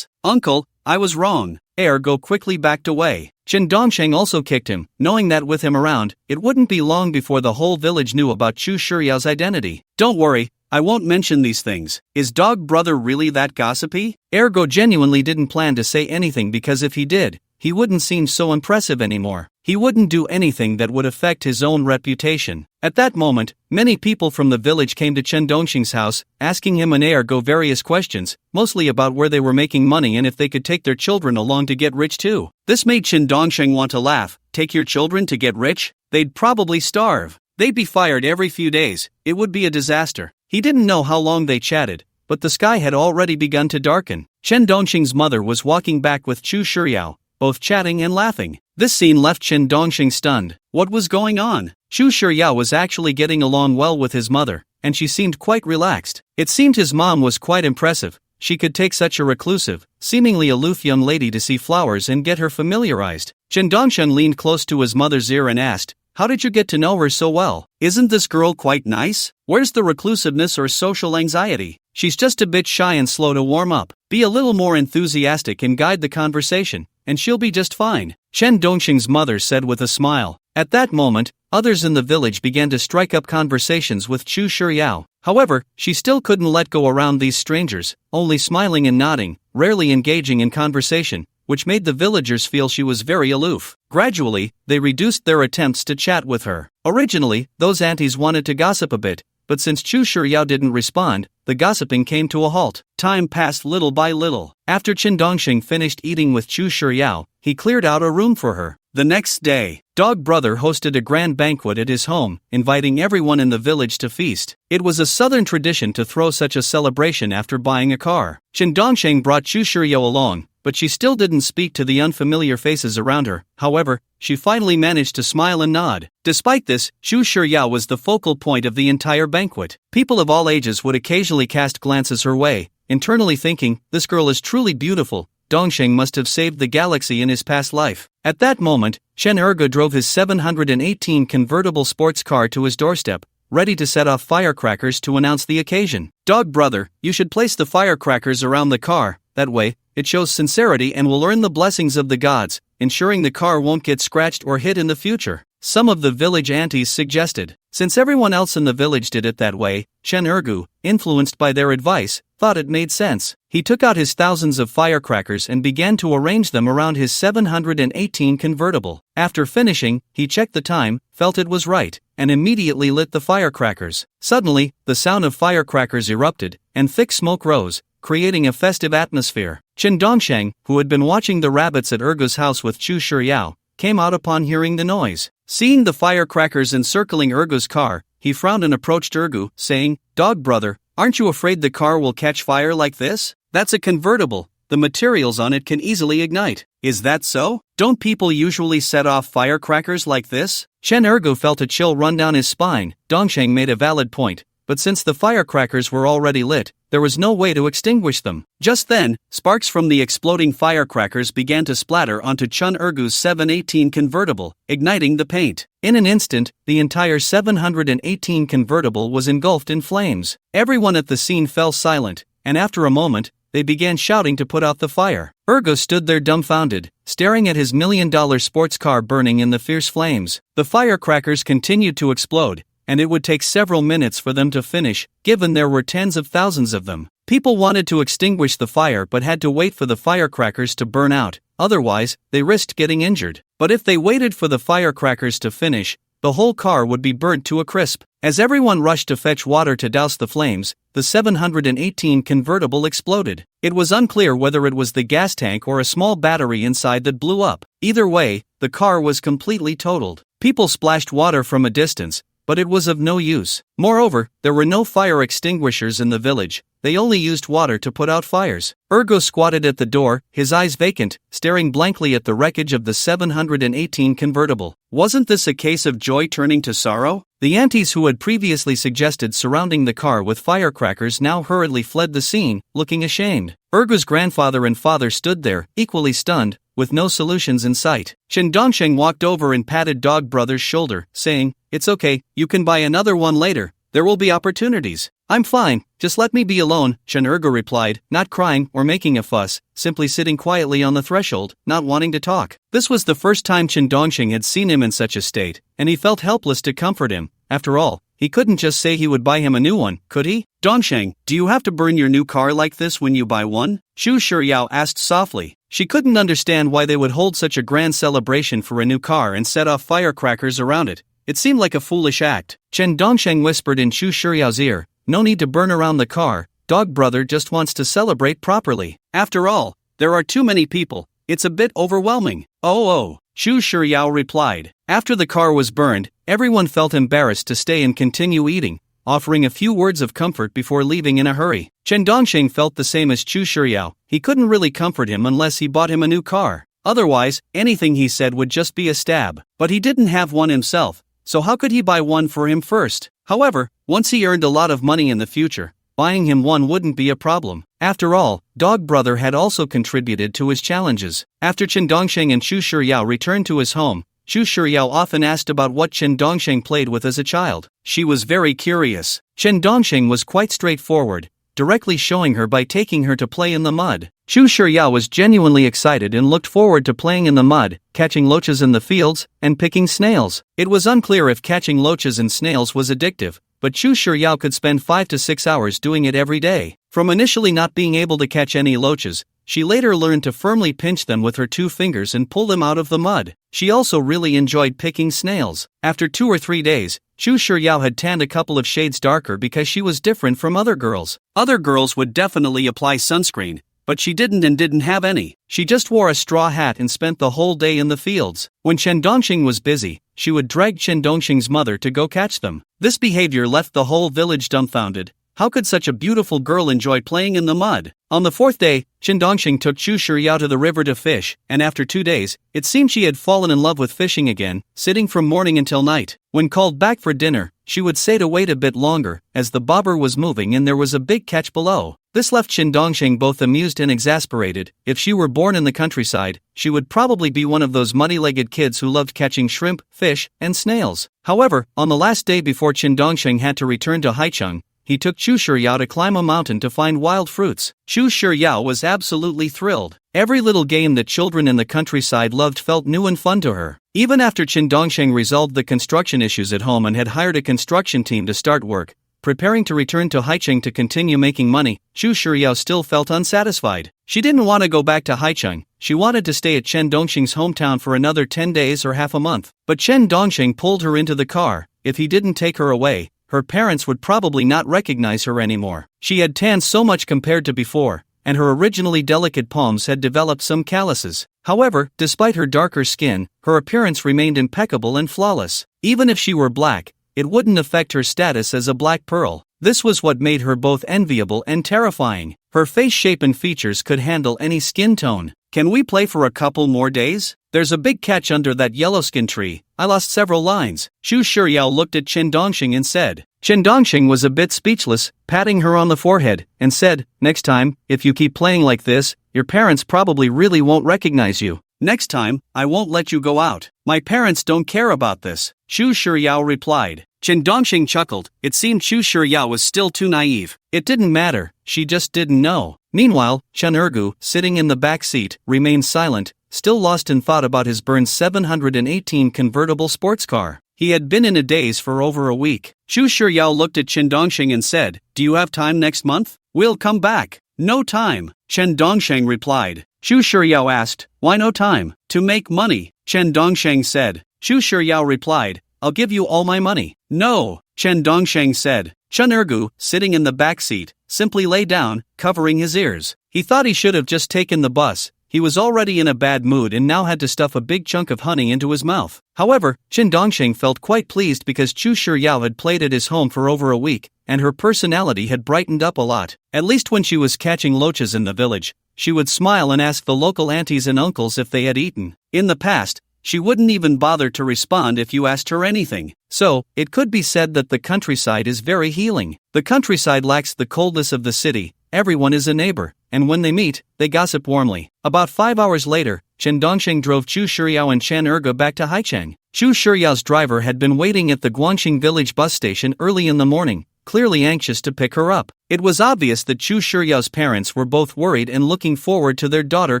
Uncle, I was wrong. Ergo quickly backed away. Chen Dongsheng also kicked him, knowing that with him around, it wouldn't be long before the whole village knew about Chu Shiryao's identity. Don't worry, I won't mention these things. Is dog brother really that gossipy? Ergo genuinely didn't plan to say anything because if he did, he wouldn't seem so impressive anymore. He wouldn't do anything that would affect his own reputation. At that moment, many people from the village came to Chen Dongsheng's house, asking him and Ergo various questions, mostly about where they were making money and if they could take their children along to get rich too. This made Chen Dongsheng want to laugh. Take your children to get rich? They'd probably starve. They'd be fired every few days. It would be a disaster. He didn't know how long they chatted, but the sky had already begun to darken. Chen Dongsheng's mother was walking back with Chu Shiryao, both chatting and laughing. This scene left Chen Dongsheng stunned. What was going on? Chu Shiryao was actually getting along well with his mother, and she seemed quite relaxed. It seemed his mom was quite impressive. She could take such a reclusive, seemingly aloof young lady to see flowers and get her familiarized. Chen Dongsheng leaned close to his mother's ear and asked, "How did you get to know her so well? Isn't this girl quite nice? Where's the reclusiveness or social anxiety? She's just a bit shy and slow to warm up. Be a little more enthusiastic and guide the conversation, and she'll be just fine," Chen Dongsheng's mother said with a smile. At that moment, others in the village began to strike up conversations with Chu Shiryao. However, she still couldn't let go around these strangers, only smiling and nodding, rarely engaging in conversation, which made the villagers feel she was very aloof. Gradually, they reduced their attempts to chat with her. Originally, those aunties wanted to gossip a bit, but since Chu Shiryao didn't respond, the gossiping came to a halt. Time passed little by little. After Chen Dongsheng finished eating with Chu Shiryao, he cleared out a room for her. The next day, Dog Brother hosted a grand banquet at his home, inviting everyone in the village to feast. It was a southern tradition to throw such a celebration after buying a car. Chen Dongsheng brought Chu Shiryao along, but she still didn't speak to the unfamiliar faces around her. However, she finally managed to smile and nod. Despite this, Chu Shiryao was the focal point of the entire banquet. People of all ages would occasionally cast glances her way, internally thinking, "This girl is truly beautiful. Dongsheng must have saved the galaxy in his past life." At that moment, Chen Erge drove his 718 convertible sports car to his doorstep, ready to set off firecrackers to announce the occasion. "Dog Brother, you should place the firecrackers around the car. That way, it shows sincerity and will earn the blessings of the gods, ensuring the car won't get scratched or hit in the future," some of the village aunties suggested. Since everyone else in the village did it that way, Chen Ergu, influenced by their advice, thought it made sense. He took out his thousands of firecrackers and began to arrange them around his 718 convertible. After finishing, he checked the time, felt it was right, and immediately lit the firecrackers. Suddenly, the sound of firecrackers erupted, and thick smoke rose, creating a festive atmosphere. Chen Dongsheng, who had been watching the rabbits at Ergu's house with Chu Shiryao, came out upon hearing the noise. Seeing the firecrackers encircling Ergu's car, he frowned and approached Ergu, saying, "Dog Brother, aren't you afraid the car will catch fire like this? That's a convertible. The materials on it can easily ignite." "Is that so? Don't people usually set off firecrackers like this?" Chen Ergu felt a chill run down his spine. Dongsheng made a valid point, but since the firecrackers were already lit, there was no way to extinguish them. Just then, sparks from the exploding firecrackers began to splatter onto Chen Ergu's 718 convertible, igniting the paint. In an instant, the entire 718 convertible was engulfed in flames. Everyone at the scene fell silent, and after a moment, they began shouting to put out the fire. Ergu stood there dumbfounded, staring at his $1 million sports car burning in the fierce flames. The firecrackers continued to explode, and it would take several minutes for them to finish, given there were tens of thousands of them. People wanted to extinguish the fire but had to wait for the firecrackers to burn out, otherwise, they risked getting injured. But if they waited for the firecrackers to finish, the whole car would be burnt to a crisp. As everyone rushed to fetch water to douse the flames, the 718 convertible exploded. It was unclear whether it was the gas tank or a small battery inside that blew up. Either way, the car was completely totaled. People splashed water from a distance, but it was of no use. Moreover, there were no fire extinguishers in the village. They only used water to put out fires. Ergo squatted at the door, his eyes vacant, staring blankly at the wreckage of the 718 convertible. Wasn't this a case of joy turning to sorrow? The aunties who had previously suggested surrounding the car with firecrackers now hurriedly fled the scene, looking ashamed. Ergo's grandfather and father stood there, equally stunned, with no solutions in sight. Chen Dongsheng walked over and patted Dog Brother's shoulder, saying, "It's okay, you can buy another one later. There will be opportunities." "I'm fine, just let me be alone," Chen Ergo replied, not crying or making a fuss, simply sitting quietly on the threshold, not wanting to talk. This was the first time Chen Dongsheng had seen him in such a state, and he felt helpless to comfort him. After all, he couldn't just say he would buy him a new one, could he? "Dongsheng, do you have to burn your new car like this when you buy one?" Chu Shiryao asked softly. She couldn't understand why they would hold such a grand celebration for a new car and set off firecrackers around it. It seemed like a foolish act. Chen Dongsheng whispered in Chu Shiryao's ear, "No need to burn around the car, Dog Brother just wants to celebrate properly. After all, there are too many people, it's a bit overwhelming." Oh, Chu Shiryao replied. After the car was burned, everyone felt embarrassed to stay and continue eating, offering a few words of comfort before leaving in a hurry. Chen Dongsheng felt the same as Chu Shiryao. He couldn't really comfort him unless he bought him a new car. Otherwise, anything he said would just be a stab. But he didn't have one himself, so how could he buy one for him first? However, once he earned a lot of money in the future, buying him one wouldn't be a problem. After all, Dog Brother had also contributed to his challenges. After Chen Dongsheng and Xu Shiyao returned to his home, Xu Shiyao often asked about what Chen Dongsheng played with as a child. She was very curious. Chen Dongsheng was quite straightforward, directly showing her by taking her to play in the mud. Xu Shiyao was genuinely excited and looked forward to playing in the mud, catching loaches in the fields, and picking snails. It was unclear if catching loaches and snails was addictive, but Xu Shiyao could spend 5 to 6 hours doing it every day. From initially not being able to catch any loaches, she later learned to firmly pinch them with her 2 fingers and pull them out of the mud. She also really enjoyed picking snails. After 2 or 3 days, Xu Shiyao had tanned a couple of shades darker because she was different from other girls. Other girls would definitely apply sunscreen, but she didn't have any. She just wore a straw hat and spent the whole day in the fields. When Chen Dongsheng was busy, she would drag Chen Dongsheng's mother to go catch them. This behavior left the whole village dumbfounded. How could such a beautiful girl enjoy playing in the mud? On the 4th day, Chen Dongsheng took Xu Shiyao to the river to fish, and after 2 days, it seemed she had fallen in love with fishing again, sitting from morning until night. When called back for dinner, she would say to wait a bit longer, as the bobber was moving and there was a big catch below. This left Chen Dongsheng both amused and exasperated. If she were born in the countryside, she would probably be one of those muddy-legged kids who loved catching shrimp, fish, and snails. However, on the last day before Chen Dongsheng had to return to Haicheng, he took Xu Shiyao to climb a mountain to find wild fruits. Xu Shiyao was absolutely thrilled. Every little game that children in the countryside loved felt new and fun to her. Even after Chen Dongsheng resolved the construction issues at home and had hired a construction team to start work, preparing to return to Haicheng to continue making money, Xu Shiyao still felt unsatisfied. She didn't want to go back to Haicheng. She wanted to stay at Chen Dongsheng's hometown for another 10 days or half a month. But Chen Dongsheng pulled her into the car. If he didn't take her away, her parents would probably not recognize her anymore. She had tanned so much compared to before, and her originally delicate palms had developed some calluses. However, despite her darker skin, her appearance remained impeccable and flawless. Even if she were black, it wouldn't affect her status as a black pearl. This was what made her both enviable and terrifying. Her face shape and features could handle any skin tone. Can we play for a couple more days? There's a big catch under that yellowskin tree. I lost several lines. Xu Shiyao looked at Chen Dongsheng and said. Chen Dongsheng was a bit speechless, patting her on the forehead, and said, "Next time, if you keep playing like this, your parents probably really won't recognize you." "Next time, I won't let you go out. My parents don't care about this," Xu Shiyao replied. Chen Dongsheng chuckled. It seemed Xu Shiyao was still too naive. It didn't matter, she just didn't know. Meanwhile, Chen Ergu, sitting in the back seat, remained silent, still lost in thought about his burned 718 convertible sports car. He had been in a daze for over a week. Xu Shiyao looked at Chen Dongsheng and said, "Do you have time next month? We'll come back." "No time," Chen Dongsheng replied. Xu Shiyao asked, "Why no time?" "To make money," Chen Dongsheng said. Xu Shiyao replied, "I'll give you all my money." "No," Chen Dongsheng said. Chen Ergu, sitting in the back seat, simply lay down, covering his ears. He thought he should have just taken the bus. He was already in a bad mood and now had to stuff a big chunk of honey into his mouth. However, Chen Dongsheng felt quite pleased because Xu Shiyao had played at his home for over a week, and her personality had brightened up a lot. At least when she was catching loaches in the village, she would smile and ask the local aunties and uncles if they had eaten. In the past, she wouldn't even bother to respond if you asked her anything. So, it could be said that the countryside is very healing. The countryside lacks the coldness of the city. Everyone is a neighbor, and when they meet, they gossip warmly. About 5 hours later, Chen Dongsheng drove Xu Shiyao and Chen Ergu back to Haicheng. Xu Shiyao's driver had been waiting at the Guangxing village bus station early in the morning, clearly anxious to pick her up. It was obvious that Xu Shiyao's parents were both worried and looking forward to their daughter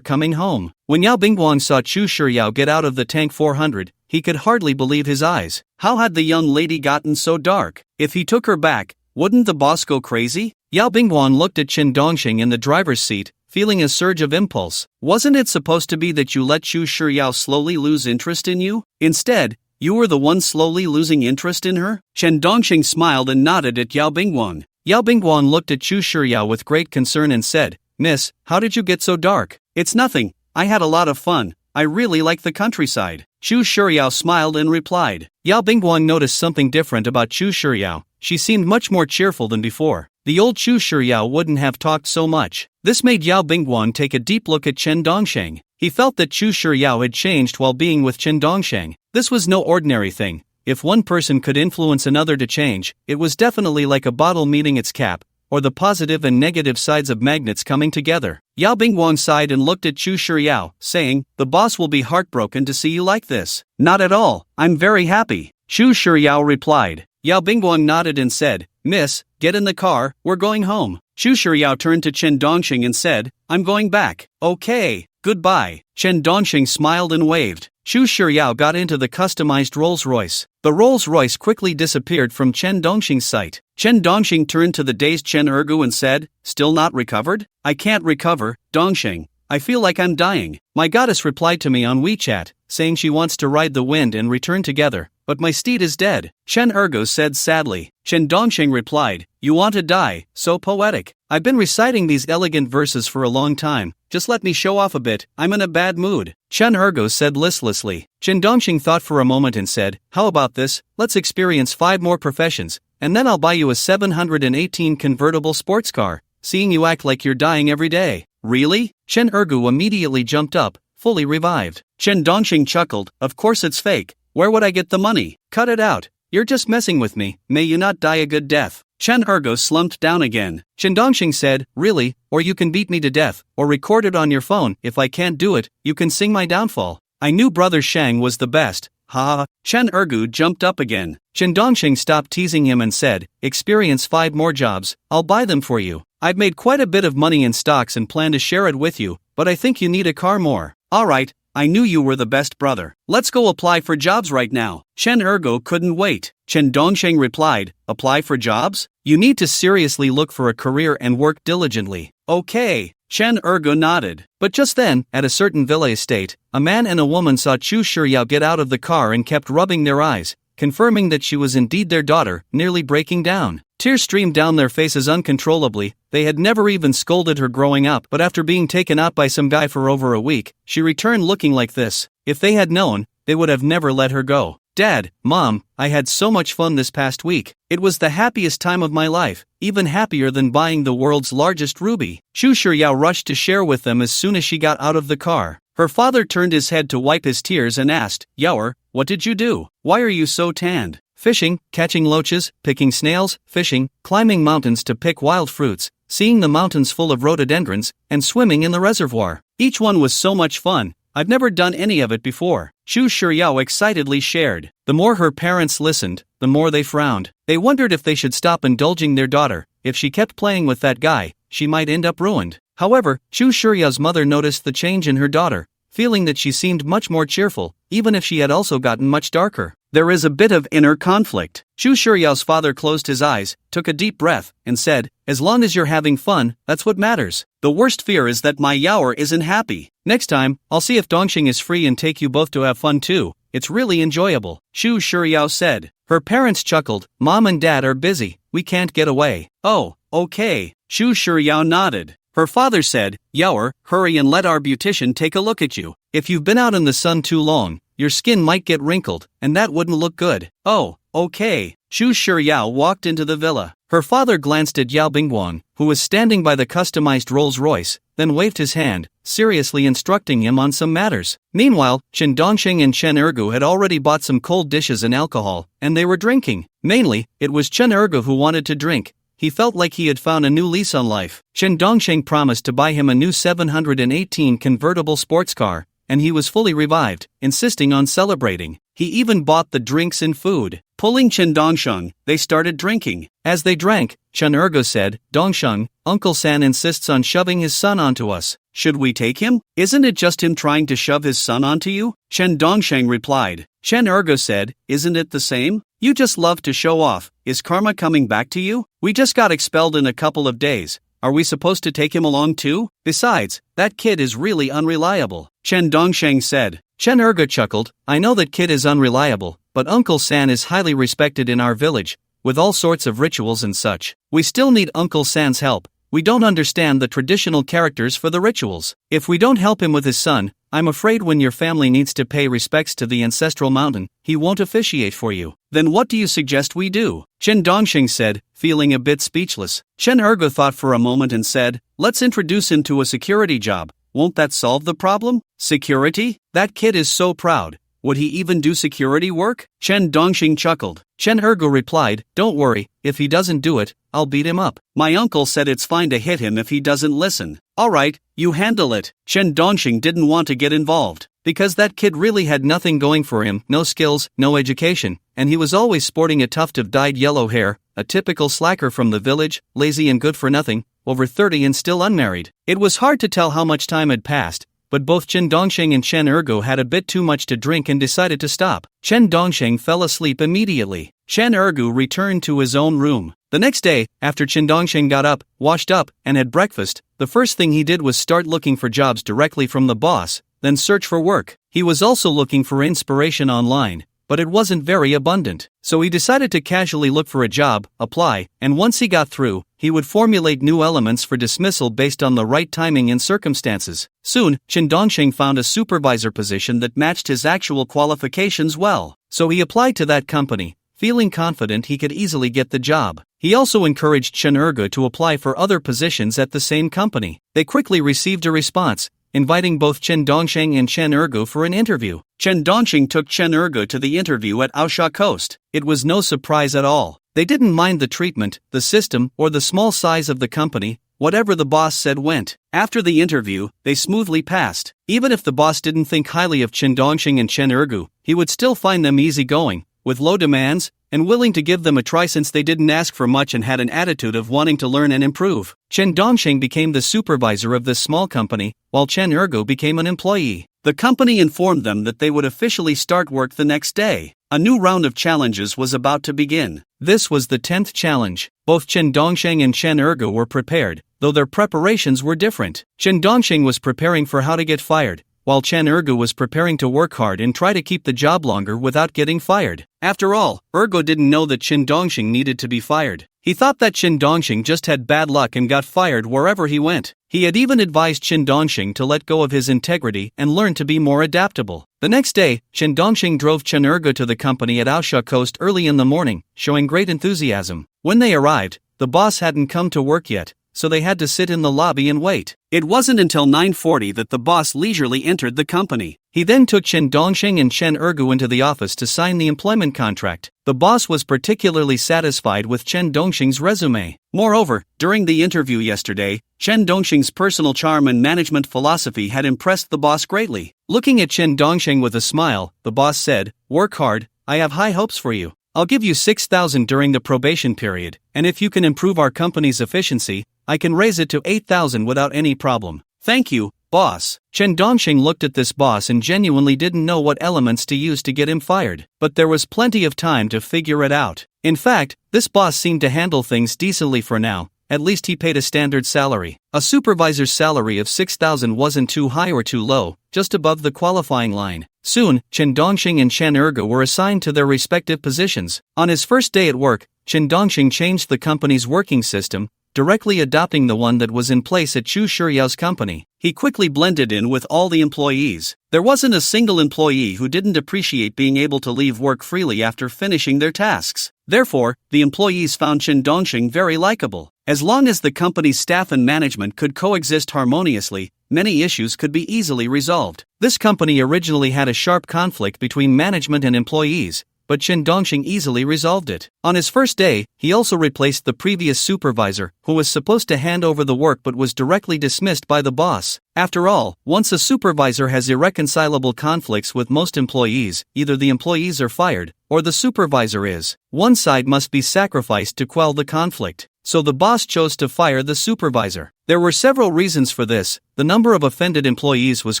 coming home. When Yao Bingguang saw Xu Shiyao get out of the Tank 400, he could hardly believe his eyes. How had the young lady gotten so dark? If he took her back, wouldn't the boss go crazy? Yao Bingguang looked at Chen Dongsheng in the driver's seat, feeling a surge of impulse. Wasn't it supposed to be that you let Xu Shiyao slowly lose interest in you? Instead, you were the one slowly losing interest in her? Chen Dongsheng smiled and nodded at Yao Bingguang. Yao Bingguang looked at Xu Shiyao with great concern and said, "Miss, how did you get so dark?" "It's nothing. I had a lot of fun. I really like the countryside." Xu Shiyao smiled and replied. Yao Bingguang noticed something different about Xu Shiyao. She seemed much more cheerful than before. The old Xu Shiyao wouldn't have talked so much. This made Yao Bingguang take a deep look at Chen Dongsheng. He felt that Xu Shiyao had changed while being with Chen Dongsheng. This was no ordinary thing. If one person could influence another to change, it was definitely like a bottle meeting its cap, or the positive and negative sides of magnets coming together. Yao Bingguang sighed and looked at Chu Shiryao, saying, "The boss will be heartbroken to see you like this." "Not at all, I'm very happy," Chu Shiryao replied. Yao Bingguang nodded and said, "Miss, get in the car, we're going home." Chu Shiryao turned to Chen Dongxing and said, "I'm going back." "Okay, goodbye." Chen Dongxing smiled and waved. Chu Shiryao got into the customized Rolls-Royce. The Rolls-Royce quickly disappeared from Chen Dongxing's sight. Chen Dongxing turned to the dazed Chen Ergu and said, "Still not recovered?" "I can't recover, Dongxing. I feel like I'm dying." My goddess replied to me on WeChat, saying she wants to ride the wind and return together, but my steed is dead, Chen Ergu said sadly. Chen Dongxing replied, "You want to die, so poetic. I've been reciting these elegant verses for a long time, just let me show off a bit, I'm in a bad mood," Chen Ergu said listlessly. Chen Dongxing thought for a moment and said, "How about this, let's experience 5 more professions, and then I'll buy you a 718 convertible sports car, seeing you act like you're dying every day." "Really?" Chen Ergu immediately jumped up, fully revived. Chen Dongxing chuckled, "Of course it's fake. Where would I get the money? Cut it out. You're just messing with me, may you not die a good death." Chen Ergu slumped down again. Chen Dongxing said, "Really? Or you can beat me to death, or record it on your phone. If I can't do it, you can sing my downfall. I knew Brother Shang was the best. Ha ha." Chen Ergu jumped up again. Chen Dongxing stopped teasing him and said, "Experience 5 more jobs, I'll buy them for you. I've made quite a bit of money in stocks and plan to share it with you, but I think you need a car more." "Alright, I knew you were the best brother. Let's go apply for jobs right now." Chen Ergu couldn't wait. Chen Dongxing replied, "Apply for jobs? You need to seriously look for a career and work diligently." "Okay." Chen Ergu nodded. But just then, at a certain villa estate, a man and a woman saw Chu Shiryao get out of the car and kept rubbing their eyes, confirming that she was indeed their daughter, nearly breaking down. Tears streamed down their faces uncontrollably. They had never even scolded her growing up, but after being taken out by some guy for over a week, she returned looking like this. If they had known, they would have never let her go. "Dad, Mom, I had so much fun this past week. It was the happiest time of my life, even happier than buying the world's largest ruby." Chu Shiryao rushed to share with them as soon as she got out of the car. Her father turned his head to wipe his tears and asked, "Yaoer, what did you do? Why are you so tanned?" "Fishing, catching loaches, picking snails, fishing, climbing mountains to pick wild fruits, seeing the mountains full of rhododendrons, and swimming in the reservoir. Each one was so much fun. I've never done any of it before," Chu Shiryao excitedly shared. The more her parents listened, the more they frowned. They wondered if they should stop indulging their daughter. If she kept playing with that guy, she might end up ruined. However, Chu Shiryao's mother noticed the change in her daughter, feeling that she seemed much more cheerful, even if she had also gotten much darker. There is a bit of inner conflict. Chu Shiryao's father closed his eyes, took a deep breath, and said, "As long as you're having fun, that's what matters. The worst fear is that my Yaoer isn't happy. Next time, I'll see if Dongxing is free and take you both to have fun too. It's really enjoyable," Chu Shiryao said. Her parents chuckled, "Mom and Dad are busy, we can't get away." "Oh, okay," Chu Shiryao nodded. Her father said, "Yaoer, hurry and let our beautician take a look at you. If you've been out in the sun too long, your skin might get wrinkled, and that wouldn't look good." "Oh, okay." Chu Shiryao walked into the villa. Her father glanced at Yao Bingguang, who was standing by the customized Rolls-Royce, then waved his hand, seriously instructing him on some matters. Meanwhile, Chen Dongxing and Chen Ergu had already bought some cold dishes and alcohol, and they were drinking. Mainly, it was Chen Ergu who wanted to drink. He felt like he had found a new lease on life. Chen Dongxing promised to buy him a new 718 convertible sports car, and he was fully revived, insisting on celebrating. He even bought the drinks and food. Pulling Chen Dongsheng, they started drinking. As they drank, Chen Ergo said, "Dongsheng, Uncle San insists on shoving his son onto us. Should we take him? Isn't it just him trying to shove his son onto you?" Chen Dongsheng replied. Chen Ergo said, "Isn't it the same? You just love to show off. Is karma coming back to you? We just got expelled in a couple of days. Are we supposed to take him along too? Besides, that kid is really unreliable," Chen Dongsheng said. Chen Ergo chuckled, "I know that kid is unreliable, but Uncle San is highly respected in our village, with all sorts of rituals and such. We still need Uncle San's help. We don't understand the traditional characters for the rituals. If we don't help him with his son, I'm afraid when your family needs to pay respects to the ancestral mountain, he won't officiate for you. Then what do you suggest we do?" Chen Dongxing said, feeling a bit speechless. Chen Ergo thought for a moment and said, "Let's introduce him to a security job. Won't that solve the problem?" "Security? That kid is so proud. Would he even do security work? Chen Dongxing chuckled. Chen Ergo replied, "Don't worry, if he doesn't do it, I'll beat him up. My uncle said it's fine to hit him if he doesn't listen." "Alright, you handle it." Chen Dongxing didn't want to get involved, because that kid really had nothing going for him, no skills, no education, and he was always sporting a tuft of dyed yellow hair, a typical slacker from the village, lazy and good for nothing, over 30 and still unmarried. It was hard to tell how much time had passed, but both Chen Dongxing and Chen Ergo had a bit too much to drink and decided to stop. Chen Dongxing fell asleep immediately. Chen Ergo returned to his own room. The next day, after Chen Dongxing got up, washed up, and had breakfast, the first thing he did was start looking for jobs directly from the boss, then search for work. He was also looking for inspiration online, but it wasn't very abundant. So he decided to casually look for a job, apply, and once he got through, he would formulate new elements for dismissal based on the right timing and circumstances. Soon, Chen Dongxing found a supervisor position that matched his actual qualifications well. So he applied to that company, feeling confident he could easily get the job. He also encouraged Chen Ergo to apply for other positions at the same company. They quickly received a response, inviting both Chen Dongxing and Chen Ergo for an interview. Chen Dongxing took Chen Ergo to the interview at Aosha Coast. It was no surprise at all. They didn't mind the treatment, the system, or the small size of the company. Whatever the boss said went. After the interview, they smoothly passed. Even if the boss didn't think highly of Chen Dongxing and Chen Ergo, he would still find them easygoing, with low demands, and willing to give them a try since they didn't ask for much and had an attitude of wanting to learn and improve. Chen Dongxing became the supervisor of this small company, while Chen Ergo became an employee. The company informed them that they would officially start work the next day. A new round of challenges was about to begin. This was the 10th challenge. Both Chen Dongxing and Chen Ergo were prepared, though their preparations were different. Chen Dongxing was preparing for how to get fired, while Chen Ergo was preparing to work hard and try to keep the job longer without getting fired. After all, Ergo didn't know that Chen Dongxing needed to be fired. He thought that Chen Dongxing just had bad luck and got fired wherever he went. He had even advised Chen Dongxing to let go of his integrity and learn to be more adaptable. The next day, Chen Dongxing drove Chen Ergo to the company at Aosha Coast early in the morning, showing great enthusiasm. When they arrived, the boss hadn't come to work yet, so they had to sit in the lobby and wait. It wasn't until 9:40 that the boss leisurely entered the company. He then took Chen Dongxing and Chen Ergo into the office to sign the employment contract. The boss was particularly satisfied with Chen Dongxing's resume. Moreover, during the interview yesterday, Chen Dongxing's personal charm and management philosophy had impressed the boss greatly. Looking at Chen Dongxing with a smile, the boss said, "Work hard, I have high hopes for you. I'll give you 6,000 during the probation period, and if you can improve our company's efficiency, I can raise it to 8,000 without any problem." "Thank you, boss." Chen Dongxing looked at this boss and genuinely didn't know what elements to use to get him fired, but there was plenty of time to figure it out. In fact, this boss seemed to handle things decently for now. At least he paid a standard salary. A supervisor's salary of 6,000 wasn't too high or too low, just above the qualifying line. Soon, Chen Dongxing and Chen Ergo were assigned to their respective positions. On his first day at work, Chen Dongxing changed the company's working system, directly adopting the one that was in place at Chu Shiryao's company. He quickly blended in with all the employees. There wasn't a single employee who didn't appreciate being able to leave work freely after finishing their tasks. Therefore, the employees found Chen Dongxing very likable. As long as the company's staff and management could coexist harmoniously, many issues could be easily resolved. This company originally had a sharp conflict between management and employees, but Chen Dongxing easily resolved it. On his first day, he also replaced the previous supervisor, who was supposed to hand over the work but was directly dismissed by the boss. After all, once a supervisor has irreconcilable conflicts with most employees, either the employees are fired, or the supervisor is. One side must be sacrificed to quell the conflict. So the boss chose to fire the supervisor. There were several reasons for this. The number of offended employees was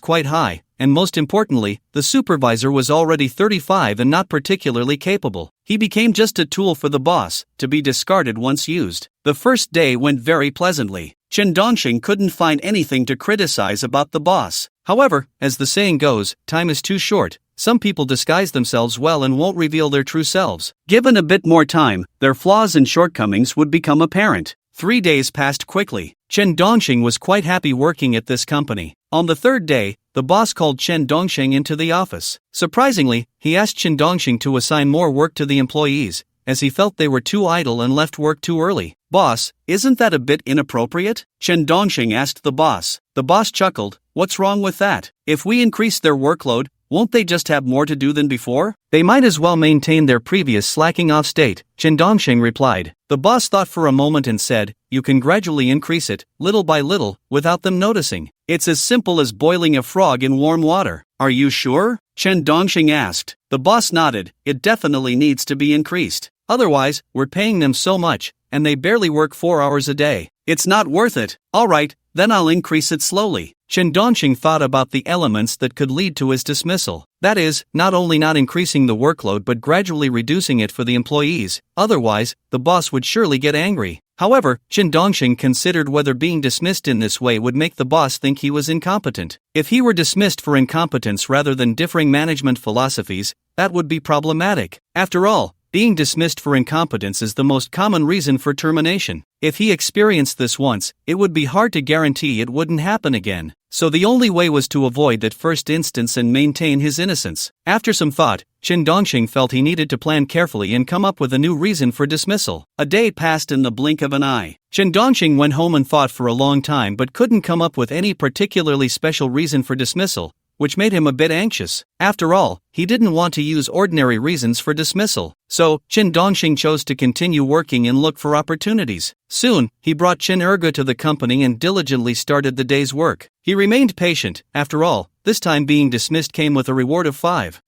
quite high, and most importantly, the supervisor was already 35 and not particularly capable. He became just a tool for the boss, to be discarded once used. The first day went very pleasantly. Chen Dongxing couldn't find anything to criticize about the boss. However, as the saying goes, time is too short. Some people disguise themselves well and won't reveal their true selves. Given a bit more time, their flaws and shortcomings would become apparent. 3 days passed quickly. Chen Dongxing was quite happy working at this company. On the third day, the boss called Chen Dongxing into the office. Surprisingly, he asked Chen Dongxing to assign more work to the employees, as he felt they were too idle and left work too early. "Boss, isn't that a bit inappropriate?" Chen Dongxing asked the boss. The boss chuckled, "What's wrong with that? If we increase their workload, won't they just have more to do than before? They might as well maintain their previous slacking off state, Chen Dongxing replied. The boss thought for a moment and said, you can gradually increase it, little by little, without them noticing. It's as simple as boiling a frog in warm water. Are you sure? Chen Dongxing asked. The boss nodded. It definitely needs to be increased. Otherwise, we're paying them so much, and they barely work 4 hours a day. It's not worth it. Alright, then I'll increase it slowly. Chen Dongxing thought about the elements that could lead to his dismissal. That is, not only not increasing the workload but gradually reducing it for the employees, otherwise, the boss would surely get angry. However, Chen Dongxing considered whether being dismissed in this way would make the boss think he was incompetent. If he were dismissed for incompetence rather than differing management philosophies, that would be problematic. After all, being dismissed for incompetence is the most common reason for termination. If he experienced this once, it would be hard to guarantee it wouldn't happen again. So the only way was to avoid that first instance and maintain his innocence. After some thought, Chen Dongxing felt he needed to plan carefully and come up with a new reason for dismissal. A day passed in the blink of an eye. Chen Dongxing went home and thought for a long time but couldn't come up with any particularly special reason for dismissal, which made him a bit anxious. After all, he didn't want to use ordinary reasons for dismissal. So, Chen Dongxing chose to continue working and look for opportunities. Soon, he brought Chen Erge to the company and diligently started the day's work. He remained patient. After all, this time being dismissed came with a reward of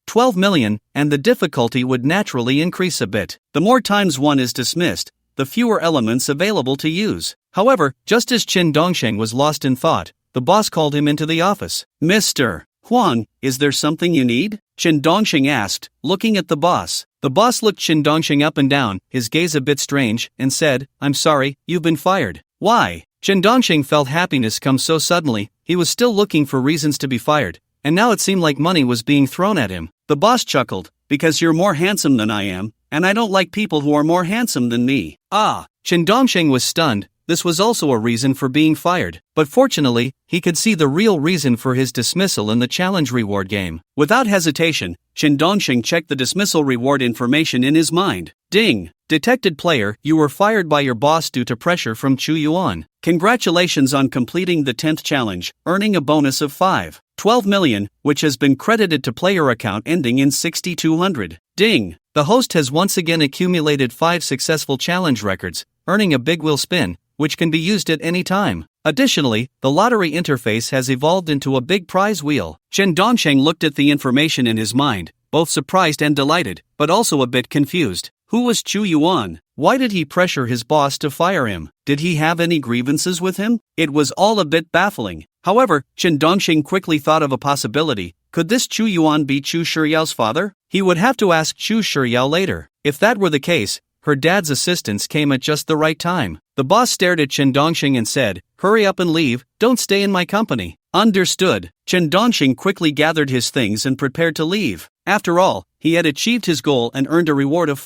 12 million, and the difficulty would naturally increase a bit. The more times one is dismissed, the fewer elements available to use. However, just as Chen Dongxing was lost in thought, the boss called him into the office. Mr. Huang, is there something you need? Chen Dongxing asked, looking at the boss. The boss looked Chen Dongxing up and down, his gaze a bit strange, and said, I'm sorry, you've been fired. Why? Chen Dongxing felt happiness come so suddenly. He was still looking for reasons to be fired, and now it seemed like money was being thrown at him. The boss chuckled, because you're more handsome than I am, and I don't like people who are more handsome than me. Ah! Chen Dongxing was stunned. This was also a reason for being fired, but fortunately, he could see the real reason for his dismissal in the challenge reward game. Without hesitation, Chen Dongxing checked the dismissal reward information in his mind. Ding! Detected player, you were fired by your boss due to pressure from Chu Yuan. Congratulations on completing the 10th challenge, earning a bonus of 12 million, which has been credited to player account ending in 6200. Ding! The host has once again accumulated 5 successful challenge records, earning a big wheel spin, which can be used at any time. Additionally, the lottery interface has evolved into a big prize wheel. Chen Dongxing looked at the information in his mind, both surprised and delighted, but also a bit confused. Who was Chu Yuan? Why did he pressure his boss to fire him? Did he have any grievances with him? It was all a bit baffling. However, Chen Dongxing quickly thought of a possibility. Could this Chu Yuan be Chu Shiyao's father? He would have to ask Chu Shiyao later. If that were the case, her dad's assistance came at just the right time. The boss stared at Chen Dongxing and said, hurry up and leave, don't stay in my company. Understood. Chen Dongxing quickly gathered his things and prepared to leave. After all, he had achieved his goal and earned a reward of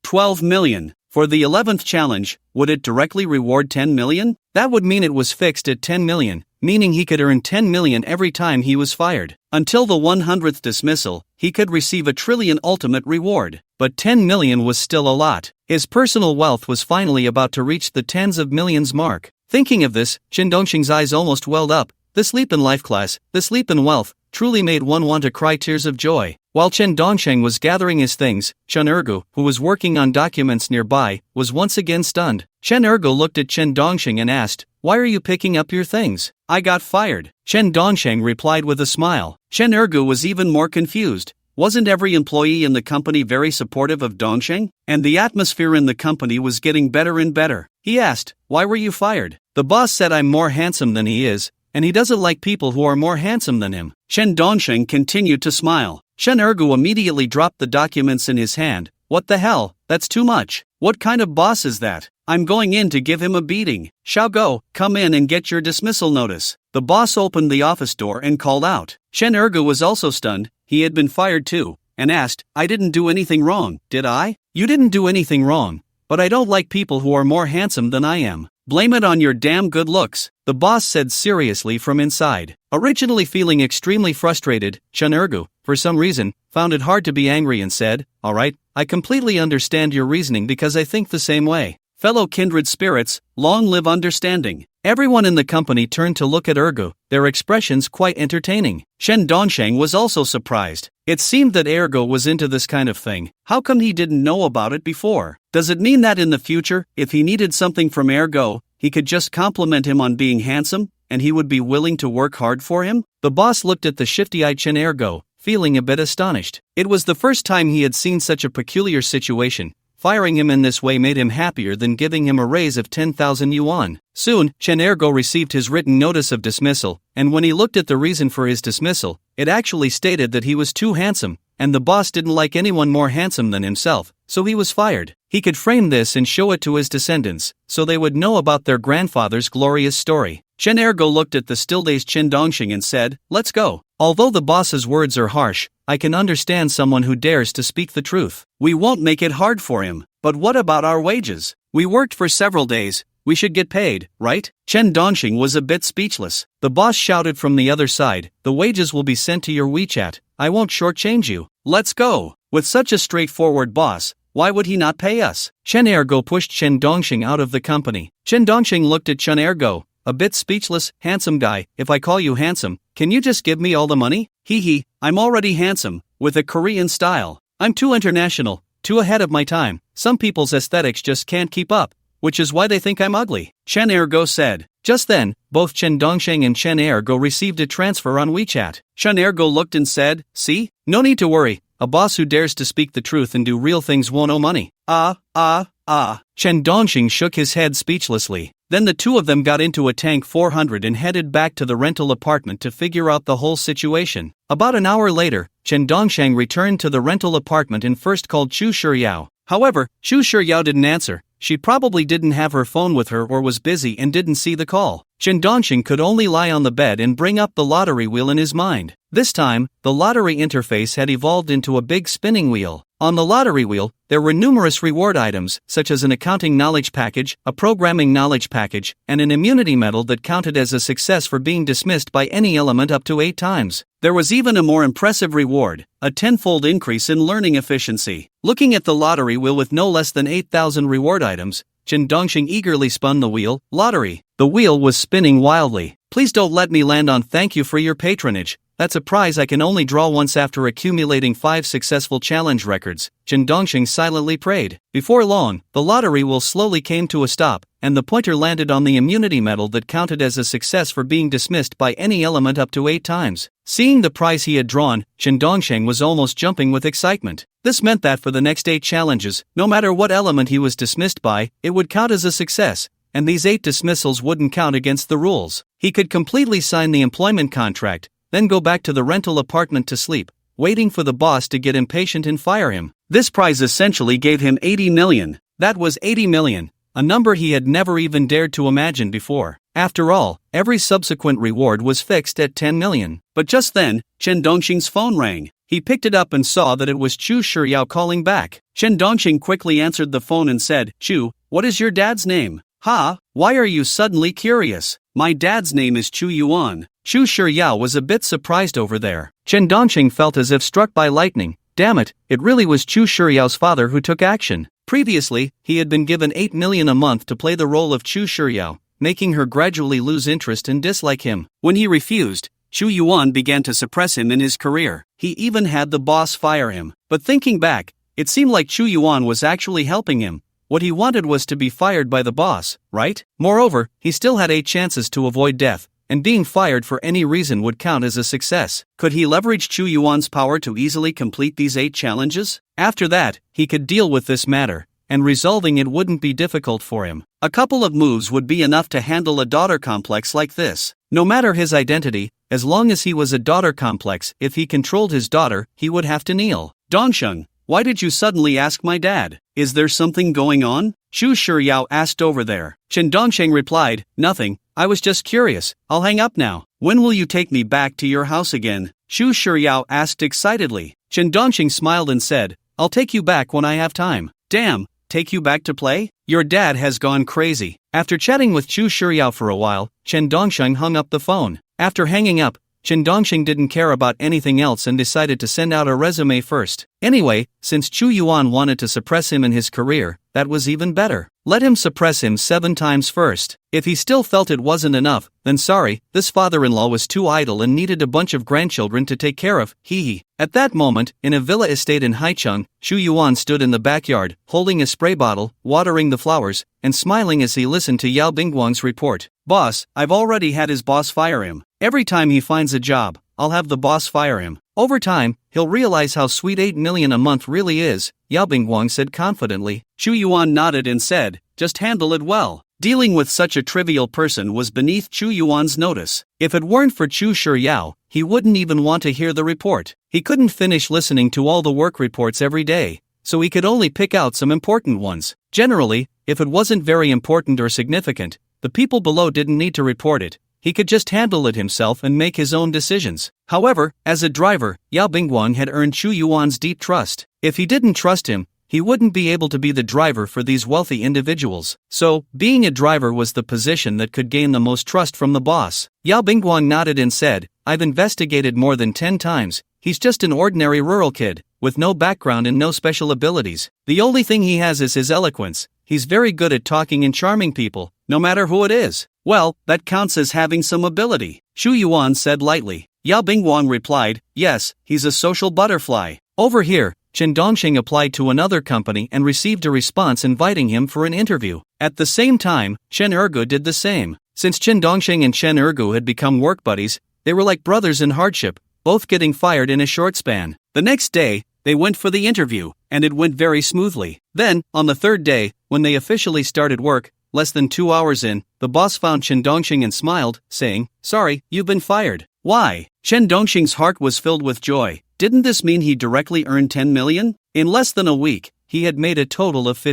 12 million. For the 11th challenge, would it directly reward 10 million? That would mean it was fixed at 10 million, meaning he could earn 10 million every time he was fired. Until the 100th dismissal, he could receive a trillion ultimate reward. But 10 million was still a lot. His personal wealth was finally about to reach the tens of millions mark. Thinking of this, Chen Dongxing's eyes almost welled up. This leap in life class, this leap in wealth, truly made one want to cry tears of joy. While Chen Dongxing was gathering his things, Chen Erge, who was working on documents nearby, was once again stunned. Chen Erge looked at Chen Dongxing and asked, why are you picking up your things? I got fired. Chen Dongxing replied with a smile. Chen Erge was even more confused. Wasn't every employee in the company very supportive of Dongxing? And the atmosphere in the company was getting better and better. He asked, why were you fired? The boss said I'm more handsome than he is, and he doesn't like people who are more handsome than him. Chen Dongxing continued to smile. Chen Erge immediately dropped the documents in his hand. What the hell? That's too much. What kind of boss is that? I'm going in to give him a beating. Xiaogo, come in and get your dismissal notice. The boss opened the office door and called out. Chen Erge was also stunned. He had been fired too, and asked, I didn't do anything wrong, did I? You didn't do anything wrong, but I don't like people who are more handsome than I am. Blame it on your damn good looks, the boss said seriously from inside. Originally feeling extremely frustrated, Chen Erge, for some reason, found it hard to be angry and said, alright, I completely understand your reasoning because I think the same way. fellow kindred spirits, long live understanding. Everyone in the company turned to look at Ergo, their expressions quite entertaining. Chen Dongsheng was also surprised. It seemed that Ergo was into this kind of thing. How come he didn't know about it before? Does it mean that in the future, if he needed something from Ergo, he could just compliment him on being handsome, and he would be willing to work hard for him? The boss looked at the shifty-eyed Chen Ergo, feeling a bit astonished. It was the first time he had seen such a peculiar situation. Firing him in this way made him happier than giving him a raise of 10,000 yuan. Soon, Chen Ergo received his written notice of dismissal, and when he looked at the reason for his dismissal, it actually stated that he was too handsome, and the boss didn't like anyone more handsome than himself, so he was fired. He could frame this and show it to his descendants, so they would know about their grandfather's glorious story. Chen Ergo looked at the still-dazed Chen Dongsheng and said, "Let's go." Although the boss's words are harsh, I can understand someone who dares to speak the truth. We won't make it hard for him, but what about our wages? We worked for several days, we should get paid, right? Chen Dongsheng was a bit speechless. The boss shouted from the other side, "The wages will be sent to your WeChat, I won't shortchange you. Let's go." With such a straightforward boss, why would he not pay us? Chen Ergo pushed Chen Dongsheng out of the company. Chen Dongsheng looked at Chen Ergo, a bit speechless. "Handsome guy, if I call you handsome, can you just give me all the money?" Hee, I'm already handsome, with a Korean style. I'm too international, too ahead of my time. Some people's aesthetics just can't keep up, which is why they think I'm ugly, Chen Ergo said. Just then, both Chen Dongsheng and Chen Ergo received a transfer on WeChat. Chen Ergo looked and said, "See? No need to worry, a boss who dares to speak the truth and do real things won't owe money." Chen Dongsheng shook his head speechlessly. Then the two of them got into a Tank 400 and headed back to the rental apartment to figure out the whole situation. About an hour later, Chen Dongsheng returned to the rental apartment and first called Chu Shiyao. However, Chu Shiyao didn't answer. She probably didn't have her phone with her or was busy and didn't see the call. Chen Dongsheng could only lie on the bed and bring up the lottery wheel in his mind. This time, the lottery interface had evolved into a big spinning wheel. On the lottery wheel, there were numerous reward items, such as an accounting knowledge package, a programming knowledge package, and an immunity medal that counted as a success for being dismissed by any element up to 8 times. There was even a more impressive reward, a 10-fold increase in learning efficiency. Looking at the lottery wheel with no less than 8,000 reward items, Chen Dongsheng eagerly spun the wheel. Lottery. The wheel was spinning wildly. "Please don't let me land on thank you for your patronage. That's a prize I can only draw once after accumulating 5 successful challenge records," Chen Dongsheng silently prayed. Before long, the lottery wheel slowly came to a stop, and the pointer landed on the immunity medal that counted as a success for being dismissed by any element up to 8 times. Seeing the prize he had drawn, Chen Dongsheng was almost jumping with excitement. This meant that for the next 8 challenges, no matter what element he was dismissed by, it would count as a success, and these 8 dismissals wouldn't count against the rules. He could completely sign the employment contract, then go back to the rental apartment to sleep, waiting for the boss to get impatient and fire him. This prize essentially gave him 80 million. That was 80 million, a number he had never even dared to imagine before. After all, every subsequent reward was fixed at 10 million. But just then, Chen Dongsheng's phone rang. He picked it up and saw that it was Chu Shiyao calling back. Chen Dongsheng quickly answered the phone and said, "Chu, what is your dad's name?" "Ha, why are you suddenly curious? My dad's name is Chu Yuan." Chu Shiyao was a bit surprised over there. Chen Dongsheng felt as if struck by lightning. Damn it, it really was Chu Shiyao's father who took action. Previously, he had been given 8 million a month to play the role of Chu Shiyao, making her gradually lose interest and dislike him. When he refused, Chu Yuan began to suppress him in his career. He even had the boss fire him. But thinking back, it seemed like Chu Yuan was actually helping him. What he wanted was to be fired by the boss, right? Moreover, he still had 8 chances to avoid death, and being fired for any reason would count as a success. Could he leverage Chu Yuan's power to easily complete these 8 challenges? After that, he could deal with this matter, and resolving it wouldn't be difficult for him. A couple of moves would be enough to handle a daughter complex like this. No matter his identity, as long as he was a daughter complex, if he controlled his daughter, he would have to kneel. "Dongsheng, why did you suddenly ask my dad? Is there something going on?" Chu Shiyao asked over there. Chen Dongsheng replied, "Nothing, I was just curious. I'll hang up now. When will you take me back to your house again?" Chu Shiyao asked excitedly. Chen Dongsheng smiled and said, "I'll take you back when I have time." "Damn, take you back to play? Your dad has gone crazy." After chatting with Chu Shiyao for a while, Chen Dongsheng hung up the phone. After hanging up, Chen Dongsheng didn't care about anything else and decided to send out a resume first. Anyway, since Chu Yuan wanted to suppress him in his career, that was even better. Let him suppress him 7 times first. If he still felt it wasn't enough, then sorry, this father-in-law was too idle and needed a bunch of grandchildren to take care of, hee. At that moment, in a villa estate in Haicheng, Chu Yuan stood in the backyard, holding a spray bottle, watering the flowers, and smiling as he listened to Yao Bingguang's report. Boss, I've already had his boss fire him. Every time he finds a job, I'll have the boss fire him. Over time, he'll realize how sweet 8 million a month really is, Yao Bingguang said confidently. Chu Yuan nodded and said, just handle it well. Dealing with such a trivial person was beneath Chu Yuan's notice. If it weren't for Chu Shiryao, he wouldn't even want to hear the report. He couldn't finish listening to all the work reports every day, so he could only pick out some important ones. Generally, if it wasn't very important or significant, the people below didn't need to report it. He could just handle it himself and make his own decisions. However, as a driver, Yao Bingguang had earned Chu Yuan's deep trust. If he didn't trust him, he wouldn't be able to be the driver for these wealthy individuals. So, being a driver was the position that could gain the most trust from the boss. Yao Bingguang nodded and said, I've investigated more than 10 times. He's just an ordinary rural kid, with no background and no special abilities. The only thing he has is his eloquence. He's very good at talking and charming people, no matter who it is. Well, that counts as having some ability, Chu Yuan said lightly. Yao Bingguang replied, yes, he's a social butterfly. Over here, Chen Dongxing applied to another company and received a response inviting him for an interview. At the same time, Chen Ergu did the same. Since Chen Dongxing and Chen Ergu had become work buddies, they were like brothers in hardship, both getting fired in a short span. The next day, they went for the interview, and it went very smoothly. Then, on the 3rd day, when they officially started work, less than 2 hours in, the boss found Chen Dongxing and smiled, saying, sorry, you've been fired. Why? Chen Dongxing's heart was filled with joy. Didn't this mean he directly earned 10 million? In less than a week, he had made a total of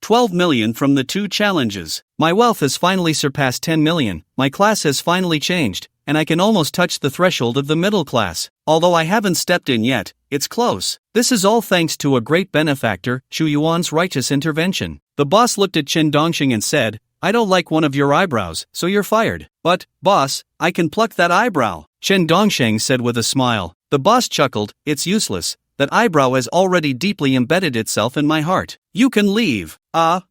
12 million from the 2 challenges. My wealth has finally surpassed 10 million, my class has finally changed, and I can almost touch the threshold of the middle class. Although I haven't stepped in yet, it's close. This is all thanks to a great benefactor, Chu Yuan's righteous intervention. The boss looked at Chen Dongxing and said, I don't like one of your eyebrows, so you're fired. But, boss, I can pluck that eyebrow, Chen Dongxing said with a smile. The boss chuckled, it's useless. That eyebrow has already deeply embedded itself in my heart. You can leave. Chen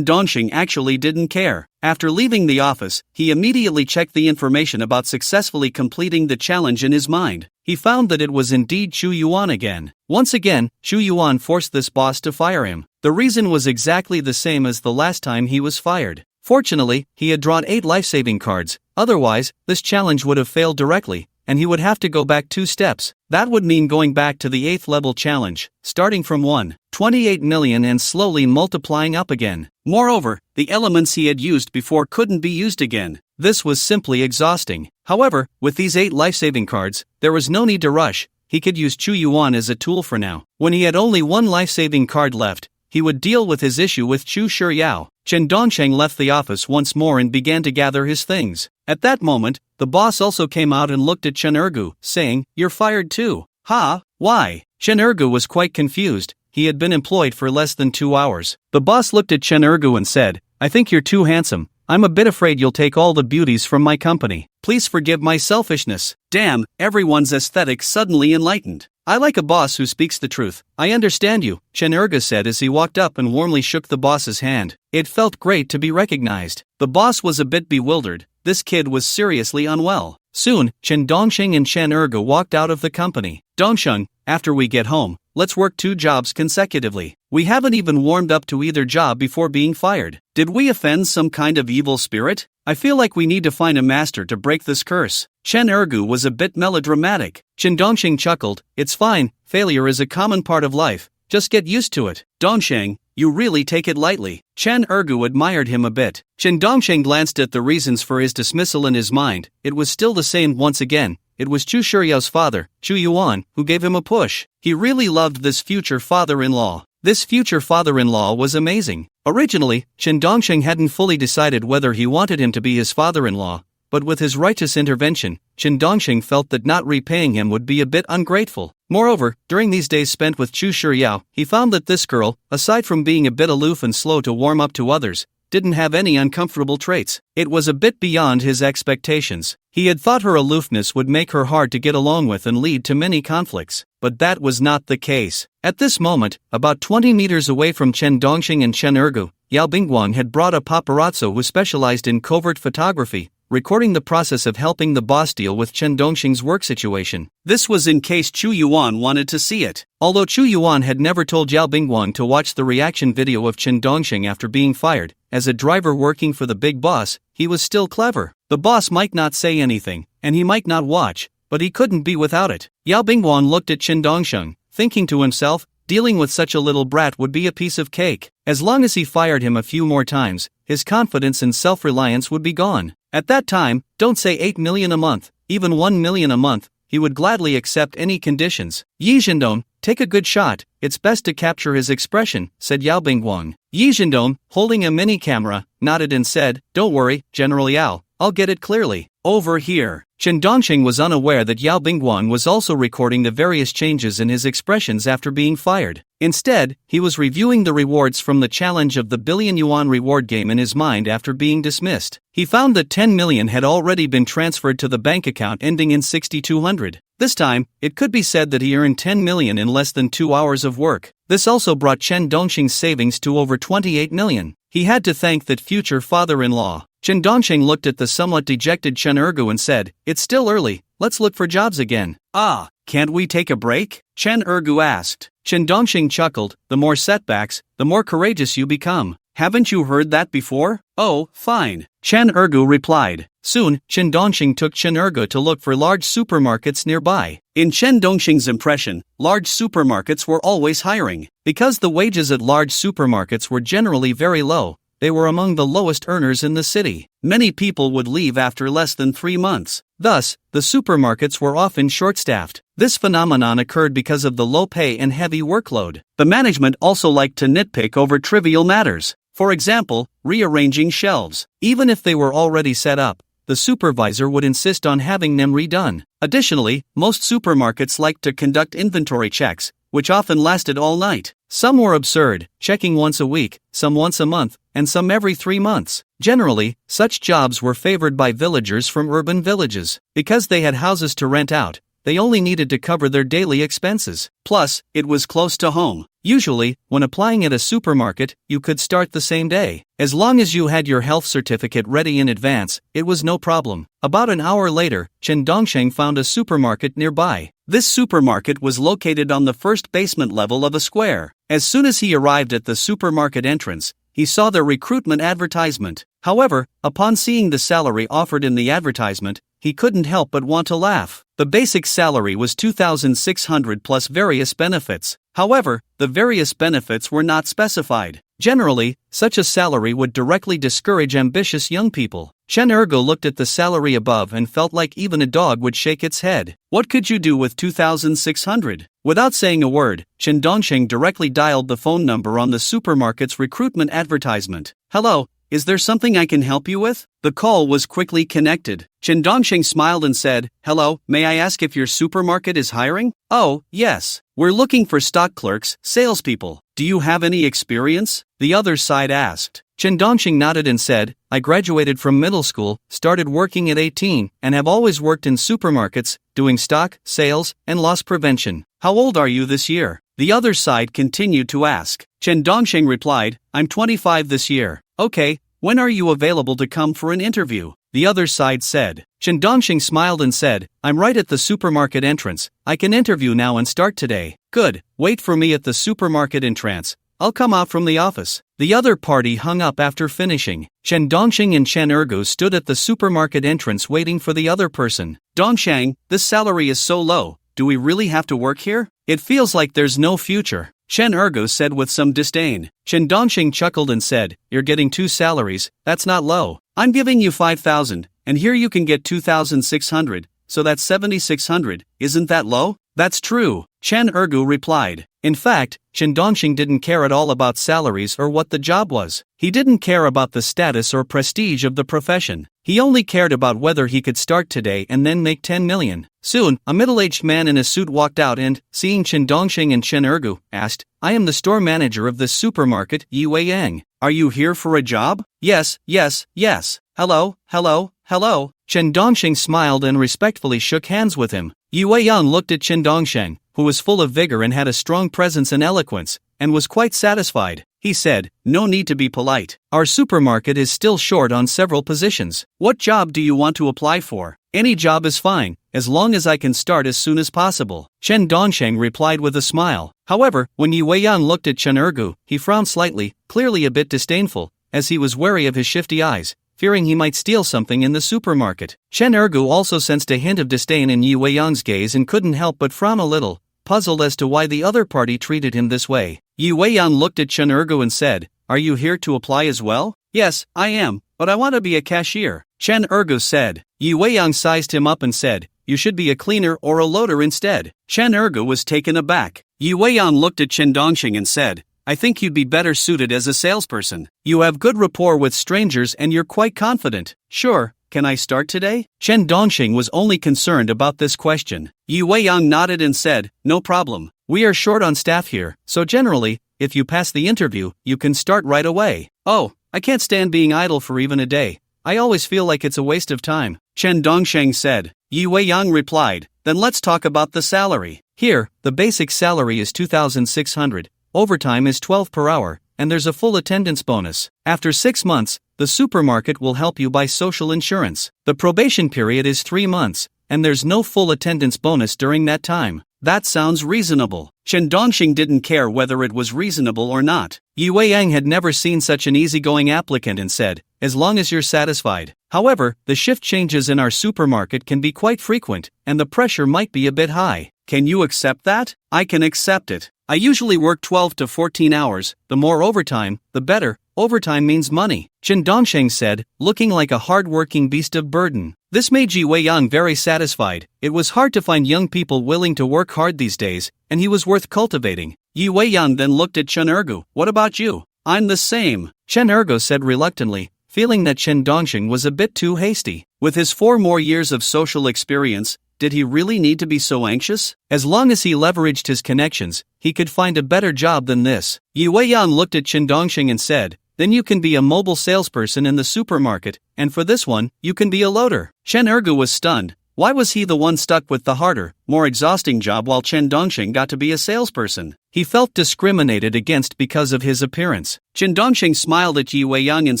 Dongxing actually didn't care. After leaving the office, he immediately checked the information about successfully completing the challenge in his mind. He found that it was indeed Chu Yuan again. Once again, Chu Yuan forced this boss to fire him. The reason was exactly the same as the last time he was fired. Fortunately, he had drawn 8 life-saving cards. Otherwise, this challenge would have failed directly, and he would have to go back 2 steps. That would mean going back to the 8th level challenge, starting from 1.28 million and slowly multiplying up again. Moreover, the elements he had used before couldn't be used again. This was simply exhausting. However, with these 8 life-saving cards, there was no need to rush. He could use Chu Yuan as a tool for now. When he had only 1 life-saving card left, he would deal with his issue with Chu Shiryao. Chen Dongxing left the office once more and began to gather his things. At that moment, the boss also came out and looked at Chen Ergu, saying, you're fired too. Ha? Why? Chen Ergu was quite confused. He had been employed for less than 2 hours. The boss looked at Chen Ergu and said, I think you're too handsome. I'm a bit afraid you'll take all the beauties from my company. Please forgive my selfishness. Damn, everyone's aesthetic suddenly enlightened. I like a boss who speaks the truth. I understand you, Chen Ergu said as he walked up and warmly shook the boss's hand. It felt great to be recognized. The boss was a bit bewildered. This kid was seriously unwell. Soon, Chen Dongxing and Chen Ergu walked out of the company. Dongxing, after we get home, let's work 2 jobs consecutively. We haven't even warmed up to either job before being fired. Did we offend some kind of evil spirit? I feel like we need to find a master to break this curse. Chen Ergu was a bit melodramatic. Chen Dongxing chuckled, it's fine, failure is a common part of life. Just get used to it. Dongxing, you really take it lightly. Chen Ergu admired him a bit. Chen Dongxing glanced at the reasons for his dismissal in his mind. It was still the same once again. It was Chu Shiryao's father, Chu Yuan, who gave him a push. He really loved this future father-in-law. This future father-in-law was amazing. Originally, Chen Dongxing hadn't fully decided whether he wanted him to be his father-in-law, but with his righteous intervention, Chen Dongxing felt that not repaying him would be a bit ungrateful. Moreover, during these days spent with Chu Shiryao, he found that this girl, aside from being a bit aloof and slow to warm up to others, didn't have any uncomfortable traits. It was a bit beyond his expectations. He had thought her aloofness would make her hard to get along with and lead to many conflicts, but that was not the case. At this moment, about 20 meters away from Chen Dongxing and Chen Ergu, Yao Bingguang had brought a paparazzo who specialized in covert photography, recording the process of helping the boss deal with Chen Dongxing's work situation. This was in case Chu Yuan wanted to see it. Although Chu Yuan had never told Yao Bingguang to watch the reaction video of Chen Dongxing after being fired, as a driver working for the big boss, he was still clever. The boss might not say anything, and he might not watch, but he couldn't be without it. Yao Bingguang looked at Chen Dongxing, thinking to himself, dealing with such a little brat would be a piece of cake. As long as he fired him a few more times, his confidence and self-reliance would be gone. At that time, don't say 8 million a month, even 1 million a month, he would gladly accept any conditions. Yi Zhendong, take a good shot, it's best to capture his expression, said Yao Bingguang. Yi Zhendong, holding a mini camera, nodded and said, don't worry, General Yao, I'll get it clearly. Over here. Chen Dongxing was unaware that Yao Bingguang was also recording the various changes in his expressions after being fired. Instead, he was reviewing the rewards from the challenge of the billion yuan reward game in his mind after being dismissed. He found that 10 million had already been transferred to the bank account ending in 6200. This time, it could be said that he earned 10 million in less than 2 hours of work. This also brought Chen Dongxing's savings to over 28 million. He had to thank that future father-in-law. Chen Dongxing looked at the somewhat dejected Chen Ergu and said, it's still early, let's look for jobs again. Ah, can't we take a break? Chen Ergu asked. Chen Dongxing chuckled, the more setbacks, the more courageous you become. Haven't you heard that before? Oh, fine. Chen Ergu replied. Soon, Chen Dongxing took Chen Ergu to look for large supermarkets nearby. In Chen Dongxing's impression, large supermarkets were always hiring. Because the wages at large supermarkets were generally very low, they were among the lowest earners in the city. Many people would leave after less than 3 months. Thus, the supermarkets were often short-staffed. This phenomenon occurred because of the low pay and heavy workload. The management also liked to nitpick over trivial matters. For example, rearranging shelves. Even if they were already set up, the supervisor would insist on having them redone. Additionally, most supermarkets liked to conduct inventory checks, which often lasted all night. Some were absurd, checking once a week, some once a month, and some every 3 months. Generally, such jobs were favored by villagers from urban villages. Because they had houses to rent out, they only needed to cover their daily expenses. Plus, it was close to home. Usually, when applying at a supermarket, you could start the same day. As long as you had your health certificate ready in advance, it was no problem. About an hour later, Chen Dongxing found a supermarket nearby. This supermarket was located on the first basement level of a square. As soon as he arrived at the supermarket entrance, he saw the recruitment advertisement. However, upon seeing the salary offered in the advertisement, he couldn't help but want to laugh. The basic salary was 2,600 plus various benefits. However, the various benefits were not specified. Generally, such a salary would directly discourage ambitious young people. Chen Ergo looked at the salary above and felt like even a dog would shake its head. What could you do with 2,600? Without saying a word, Chen Dongxing directly dialed the phone number on the supermarket's recruitment advertisement. Hello, is there something I can help you with? The call was quickly connected. Chen Dongxing smiled and said, hello, may I ask if your supermarket is hiring? Oh, yes. We're looking for stock clerks, salespeople. Do you have any experience? The other side asked. Chen Dongxing nodded and said, I graduated from middle school, started working at 18, and have always worked in supermarkets, doing stock, sales, and loss prevention. How old are you this year? The other side continued to ask. Chen Dongxing replied, I'm 25 this year. Okay, when are you available to come for an interview? The other side said. Chen Dongxing smiled and said, I'm right at the supermarket entrance. I can interview now and start today. Good, wait for me at the supermarket entrance. I'll come out from the office. The other party hung up after finishing. Chen Dongxing and Chen Ergu stood at the supermarket entrance waiting for the other person. Dongshang, this salary is so low. Do we really have to work here? It feels like there's no future. Chen Ergu said with some disdain. Chen Dongxing chuckled and said, you're getting 2 salaries, that's not low. I'm giving you 5,000, and here you can get 2,600, so that's 7,600, isn't that low? That's true, Chen Ergu replied. In fact, Chen Dongxing didn't care at all about salaries or what the job was. He didn't care about the status or prestige of the profession. He only cared about whether he could start today and then make 10 million. Soon, a middle-aged man in a suit walked out and, seeing Chen Dongxing and Chen Ergu, asked, I am the store manager of this supermarket, Yi Wei Yang. Are you here for a job? Yes, yes, yes. Hello, hello, hello. Chen Dongsheng smiled and respectfully shook hands with him. Yu Weiyang looked at Chen Dongsheng, who was full of vigor and had a strong presence and eloquence, and was quite satisfied. He said, "No need to be polite. Our supermarket is still short on several positions. What job do you want to apply for?" "Any job is fine, as long as I can start as soon as possible," Chen Dongsheng replied with a smile. However, when Yu Weiyang looked at Chen Ergu, he frowned slightly, clearly a bit disdainful, as he was wary of his shifty eyes, fearing he might steal something in the supermarket. Chen Ergu also sensed a hint of disdain in Yu Weiyang's gaze and couldn't help but frown a little, puzzled as to why the other party treated him this way. Yu Weiyang looked at Chen Ergu and said, "Are you here to apply as well?" "Yes, I am, but I want to be a cashier," Chen Ergu said. Yu Weiyang sized him up and said, "You should be a cleaner or a loader instead." Chen Ergu was taken aback. Yu Weiyang looked at Chen Dongsheng and said, "I think you'd be better suited as a salesperson. You have good rapport with strangers and you're quite confident." "Sure, can I start today?" Chen Dongsheng was only concerned about this question. Yu Weiyang nodded and said, "No problem. We are short on staff here, so generally, if you pass the interview, you can start right away." "Oh, I can't stand being idle for even a day. I always feel like it's a waste of time," Chen Dongsheng said. Yu Weiyang replied, "Then let's talk about the salary. Here, the basic salary is 2,600, overtime is 12 per hour, and there's a full attendance bonus. After 6 months, the supermarket will help you buy social insurance. The probation period is 3 months, and there's no full attendance bonus during that time." "That sounds reasonable." Chen Dongsheng didn't care whether it was reasonable or not. Yu Weiyang had never seen such an easygoing applicant and said, "As long as you're satisfied. However, the shift changes in our supermarket can be quite frequent, and the pressure might be a bit high. Can you accept that?" "I can accept it. I usually work 12 to 14 hours, the more overtime, the better. Overtime means money," Chen Dongsheng said, looking like a hard-working beast of burden. This made Yu Weiyang very satisfied. It was hard to find young people willing to work hard these days, and he was worth cultivating. Yu Weiyang then looked at Chen Ergu. "What about you?" "I'm the same," Chen Ergu said reluctantly, feeling that Chen Dongsheng was a bit too hasty. With his 4 more years of social experience, did he really need to be so anxious? As long as he leveraged his connections, he could find a better job than this. Yu Weiyang looked at Chen Dongsheng and said, "Then you can be a mobile salesperson in the supermarket, and for this one, you can be a loader." Chen Ergu was stunned. Why was he the one stuck with the harder, more exhausting job while Chen Dongsheng got to be a salesperson? He felt discriminated against because of his appearance. Chen Dongsheng smiled at Yu Weiyang and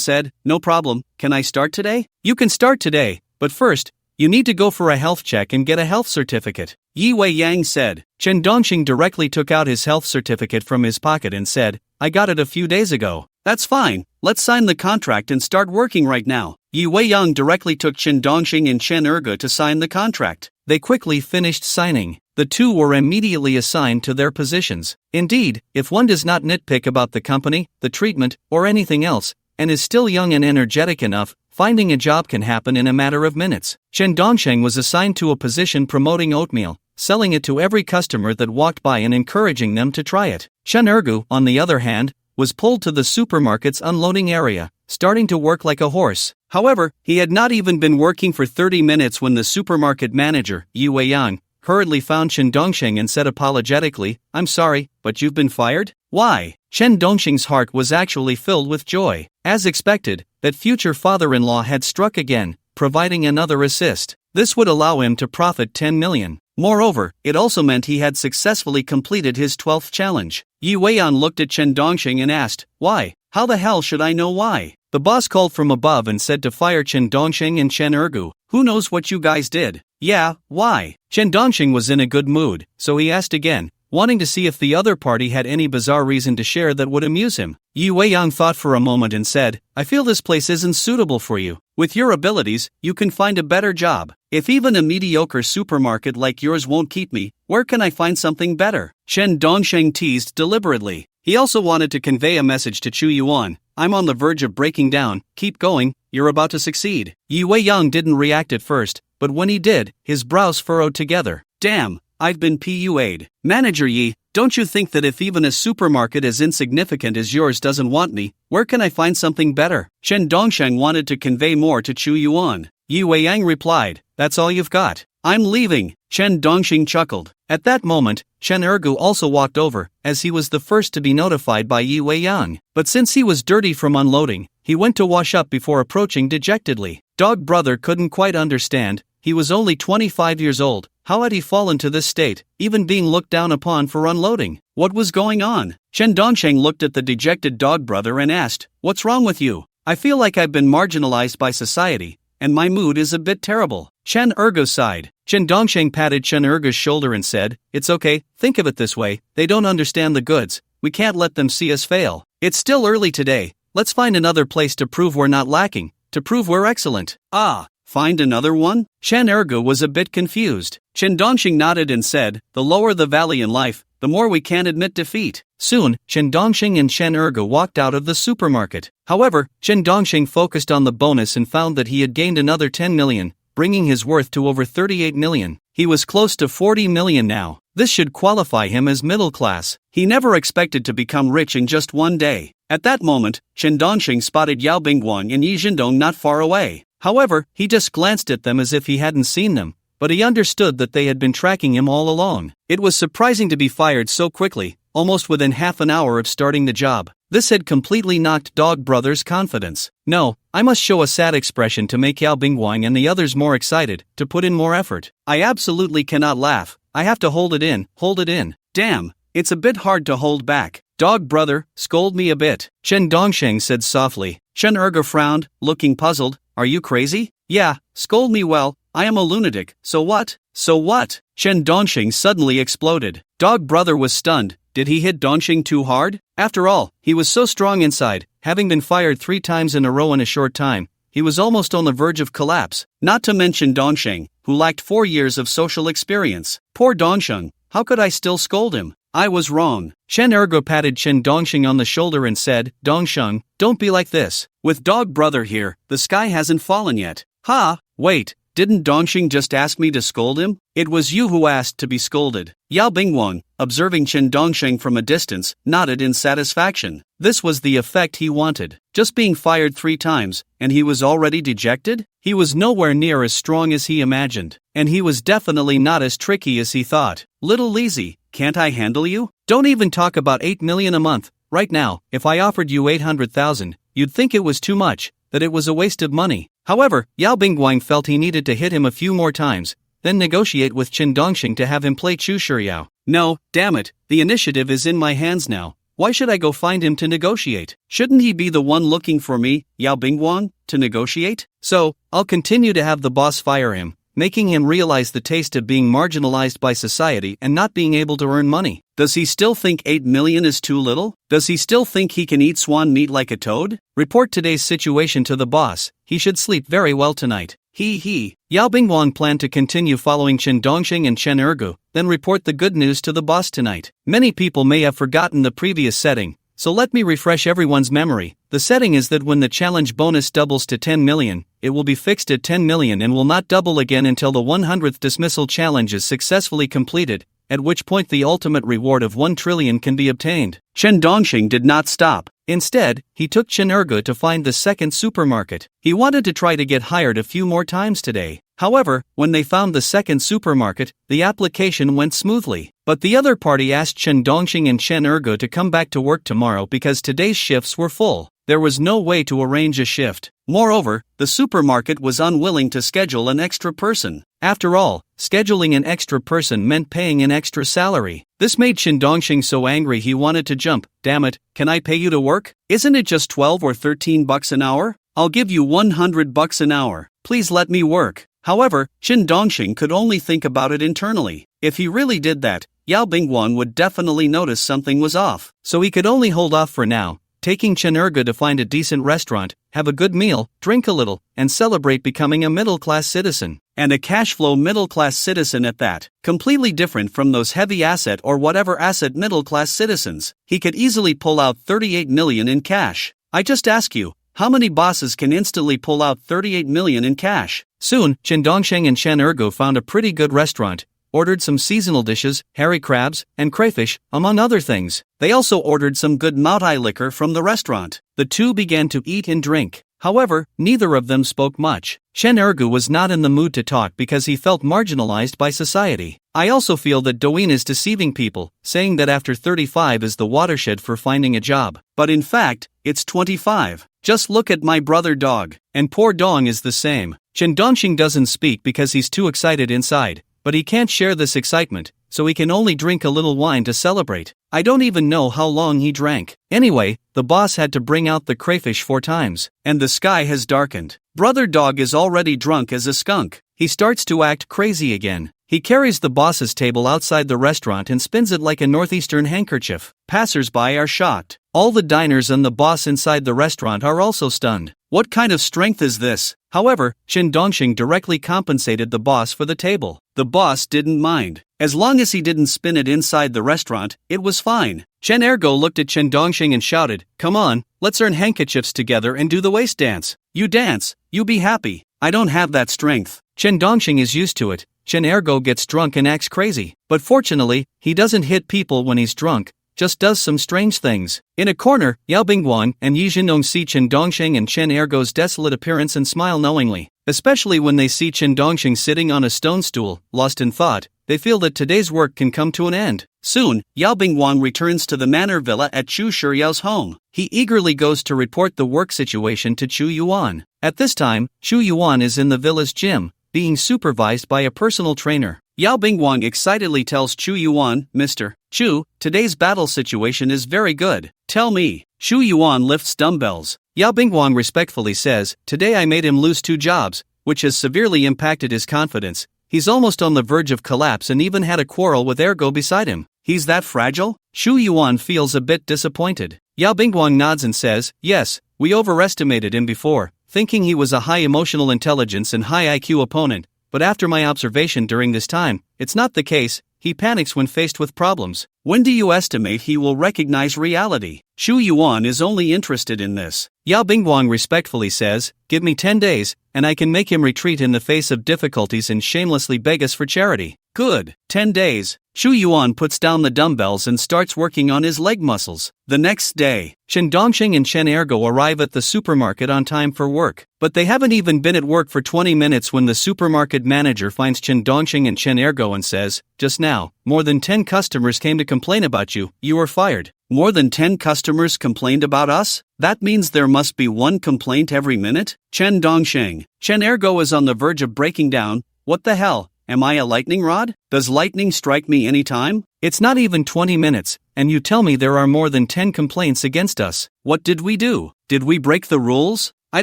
said, "No problem, can I start today?" "You can start today, but first, you need to go for a health check and get a health certificate," Yu Weiyang said. Chen Dongsheng directly took out his health certificate from his pocket and said, "I got it a few days ago." "That's fine, let's sign the contract and start working right now." Yu Weiyang directly took Chen Dongsheng and Chen Ergu to sign the contract. They quickly finished signing. The two were immediately assigned to their positions. Indeed, if one does not nitpick about the company, the treatment, or anything else, and is still young and energetic enough, finding a job can happen in a matter of minutes. Chen Dongsheng was assigned to a position promoting oatmeal, selling it to every customer that walked by and encouraging them to try it. Chen Ergu, on the other hand, was pulled to the supermarket's unloading area, starting to work like a horse. However, he had not even been working for 30 minutes when the supermarket manager, Yu Weiyang, hurriedly found Chen Dongsheng and said apologetically, "I'm sorry, but you've been fired?" "Why?" Chen Dongsheng's heart was actually filled with joy. As expected, that future father-in-law had struck again, providing another assist. This would allow him to profit 10 million. Moreover, it also meant he had successfully completed his 12th challenge. Yu Weiyang looked at Chen Dongsheng and asked, "Why? How the hell should I know why?" The boss called from above and said to fire Chen Dongsheng and Chen Ergu. "Who knows what you guys did?" "Yeah, why?" Chen Dongsheng was in a good mood, so he asked again, wanting to see if the other party had any bizarre reason to share that would amuse him. Yu Weiyang thought for a moment and said, "I feel this place isn't suitable for you. With your abilities, you can find a better job. If even a mediocre supermarket like yours won't keep me, where can I find something better?" Chen Dongsheng teased deliberately. He also wanted to convey a message to Chu Yuan. "I'm on the verge of breaking down, keep going, you're about to succeed." Yu Weiyang didn't react at first, but when he did, his brows furrowed together. "Damn, I've been PUA'd. Manager Yi, don't you think that if even a supermarket as insignificant as yours doesn't want me, where can I find something better?" Chen Dongsheng wanted to convey more to Chu Yuan. Yu Weiyang replied, "That's all you've got. I'm leaving." Chen Dongsheng chuckled. At that moment, Chen Ergu also walked over, as he was the first to be notified by Yi Wei-yang. But since he was dirty from unloading, he went to wash up before approaching dejectedly. Dog brother couldn't quite understand. He was only 25 years old. How had he fallen to this state, even being looked down upon for unloading? What was going on? Chen Dongsheng looked at the dejected dog brother and asked, "What's wrong with you? I feel like I've been marginalized by society, and my mood is a bit terrible." Chen Ergo sighed. Chen Dongsheng patted Chen Ergo's shoulder and said, "It's okay, think of it this way, they don't understand the goods, we can't let them see us fail. It's still early today, let's find another place to prove we're not lacking, to prove we're excellent." "Ah, find another one?" Chen Ergo was a bit confused. Chen Dongsheng nodded and said, "The lower the valley in life, the more we can't admit defeat." Soon, Chen Dongsheng and Chen Ergo walked out of the supermarket. However, Chen Dongsheng focused on the bonus and found that he had gained another 10 million, bringing his worth to over 38 million. He was close to 40 million now. This should qualify him as middle class. He never expected to become rich in just one day. At that moment, Chen Dongsheng spotted Yao Bingguang and Yi Zhendong not far away. However, he just glanced at them as if he hadn't seen them, but he understood that they had been tracking him all along. It was surprising to be fired so quickly, almost within half an hour of starting the job. This had completely knocked Dog Brother's confidence. "No, I must show a sad expression to make Yao Bingguang and the others more excited, to put in more effort. I absolutely cannot laugh, I have to hold it in. Damn, it's a bit hard to hold back. Dog Brother, scold me a bit," Chen Dongsheng said softly. Chen Ergo frowned, looking puzzled. "Are you crazy?" "Yeah, scold me. Well, I am a lunatic, so what?" "So what?" Chen Dongsheng suddenly exploded. Dog Brother was stunned. Did he hit Dongsheng too hard? After all, he was so strong inside, having been fired 3 times in a row in a short time. He was almost on the verge of collapse. Not to mention Dongsheng, who lacked 4 years of social experience. Poor Dongsheng, how could I still scold him? I was wrong. Chen Ergo patted Chen Dongsheng on the shoulder and said, "Dongsheng, don't be like this. With Dog Brother here, the sky hasn't fallen yet." "Ha, wait, didn't Dongsheng just ask me to scold him? It was you who asked to be scolded." Yao Bingguang, observing Chen Dongsheng from a distance, nodded in satisfaction. This was the effect he wanted. Just being fired 3 times, and he was already dejected? He was nowhere near as strong as he imagined, and he was definitely not as tricky as he thought. "Little Lazy, can't I handle you? Don't even talk about 8 million a month. Right now, if I offered you 800,000, you'd think it was too much, that it was a waste of money." However, Yao Bingguang felt he needed to hit him a few more times, then negotiate with Chen Dongsheng to have him play Chu Shiryao. "No, damn it, the initiative is in my hands now. Why should I go find him to negotiate? Shouldn't he be the one looking for me, Yao Bingguang, to negotiate? So, I'll continue to have the boss fire him, making him realize the taste of being marginalized by society and not being able to earn money. Does he still think 8 million is too little? Does he still think he can eat swan meat like a toad? Report today's situation to the boss. He should sleep very well tonight. He. Yao Bingguang planned to continue following Chen Dongsheng and Chen Ergu, then report the good news to the boss tonight. Many people may have forgotten the previous setting, so let me refresh everyone's memory. The setting is that when the challenge bonus doubles to 10 million, it will be fixed at 10 million and will not double again until the 100th dismissal challenge is successfully completed, at which point the ultimate reward of 1 trillion can be obtained. Chen Dongsheng did not stop. Instead, he took Chen Ergu to find the second supermarket. He wanted to try to get hired a few more times today. However, when they found the second supermarket, the application went smoothly. But the other party asked Chen Dongsheng and Chen Ergu to come back to work tomorrow because today's shifts were full. There was no way to arrange a shift. Moreover, the supermarket was unwilling to schedule an extra person. After all, scheduling an extra person meant paying an extra salary. This made Chen Dongsheng so angry he wanted to jump. "Damn it, can I pay you to work? Isn't it just 12 or 13 bucks an hour? I'll give you 100 bucks an hour. Please let me work." However, Chen Dongsheng could only think about it internally. If he really did that, Yao Bingguang would definitely notice something was off. So he could only hold off for now, taking Chen Ergu to find a decent restaurant, have a good meal, drink a little, and celebrate becoming a middle-class citizen. And a cash-flow middle-class citizen at that. Completely different from those heavy asset or whatever asset middle-class citizens. He could easily pull out 38 million in cash. I just ask you, how many bosses can instantly pull out 38 million in cash? Soon, Chen Dongsheng and Chen Ergu found a pretty good restaurant, ordered some seasonal dishes, hairy crabs, and crayfish, among other things. They also ordered some good Maotai liquor from the restaurant. The two began to eat and drink. However, neither of them spoke much. Chen Ergu was not in the mood to talk because he felt marginalized by society. I also feel that Douyin is deceiving people, saying that after 35 is the watershed for finding a job. But in fact, it's 25. Just look at my brother Dog. And poor Dong is the same. Chen Dongxing doesn't speak because he's too excited inside, but he can't share this excitement, so he can only drink a little wine to celebrate. I don't even know how long he drank. Anyway, the boss had to bring out the crayfish 4 times, and the sky has darkened. Brother Dog is already drunk as a skunk. He starts to act crazy again. He carries the boss's table outside the restaurant and spins it like a northeastern handkerchief. Passers-by are shocked. All the diners and the boss inside the restaurant are also stunned. What kind of strength is this? However, Chen Dongxing directly compensated the boss for the table. The boss didn't mind. As long as he didn't spin it inside the restaurant, it was fine. Chen Ergo looked at Chen Dongxing and shouted, "Come on, let's earn handkerchiefs together and do the waist dance. You dance, you be happy. I don't have that strength." Chen Dongxing is used to it. Chen Ergo gets drunk and acts crazy. But fortunately, he doesn't hit people when he's drunk, just does some strange things. In a corner, Yao Bingguan and Yi Zhenong see Chen Dongxing and Chen Ergo's desolate appearance and smile knowingly. Especially when they see Chen Dongxing sitting on a stone stool, lost in thought, they feel that today's work can come to an end. Soon, Yao Bingguan returns to the manor villa at Chu Shiyao's home. He eagerly goes to report the work situation to Chu Yuan. At this time, Chu Yuan is in the villa's gym, being supervised by a personal trainer. Yao Bingguan excitedly tells Chu Yuan, "Mr. Chu, today's battle situation is very good. Tell me." Chu Yuan lifts dumbbells. Yao Bingguan respectfully says, "Today I made him lose 2 jobs, which has severely impacted his confidence. He's almost on the verge of collapse and even had a quarrel with Ergo beside him. He's that fragile?" Chu Yuan feels a bit disappointed. Yao Bingguan nods and says, "Yes, we overestimated him before, thinking he was a high emotional intelligence and high IQ opponent, but after my observation during this time, it's not the case. He panics when faced with problems. When do you estimate he will recognize reality?" Chu Yuan is only interested in this. Yao Bingguan respectfully says, "Give me 10 days, and I can make him retreat in the face of difficulties and shamelessly beg us for charity." Good. 10 days. Chu Yuan puts down the dumbbells and starts working on his leg muscles. The next day, Chen Dongxing and Chen Ergo arrive at the supermarket on time for work. But they haven't even been at work for 20 minutes when the supermarket manager finds Chen Dongxing and Chen Ergo and says, "Just now, more than 10 customers came to complain about you. You were fired." More than 10 customers complained about us? That means there must be 1 complaint every minute? Chen Dongxing. Chen Ergo is on the verge of breaking down. What the hell? Am I a lightning rod? Does lightning strike me anytime? It's not even 20 minutes, and you tell me there are more than 10 complaints against us. What did we do? Did we break the rules? I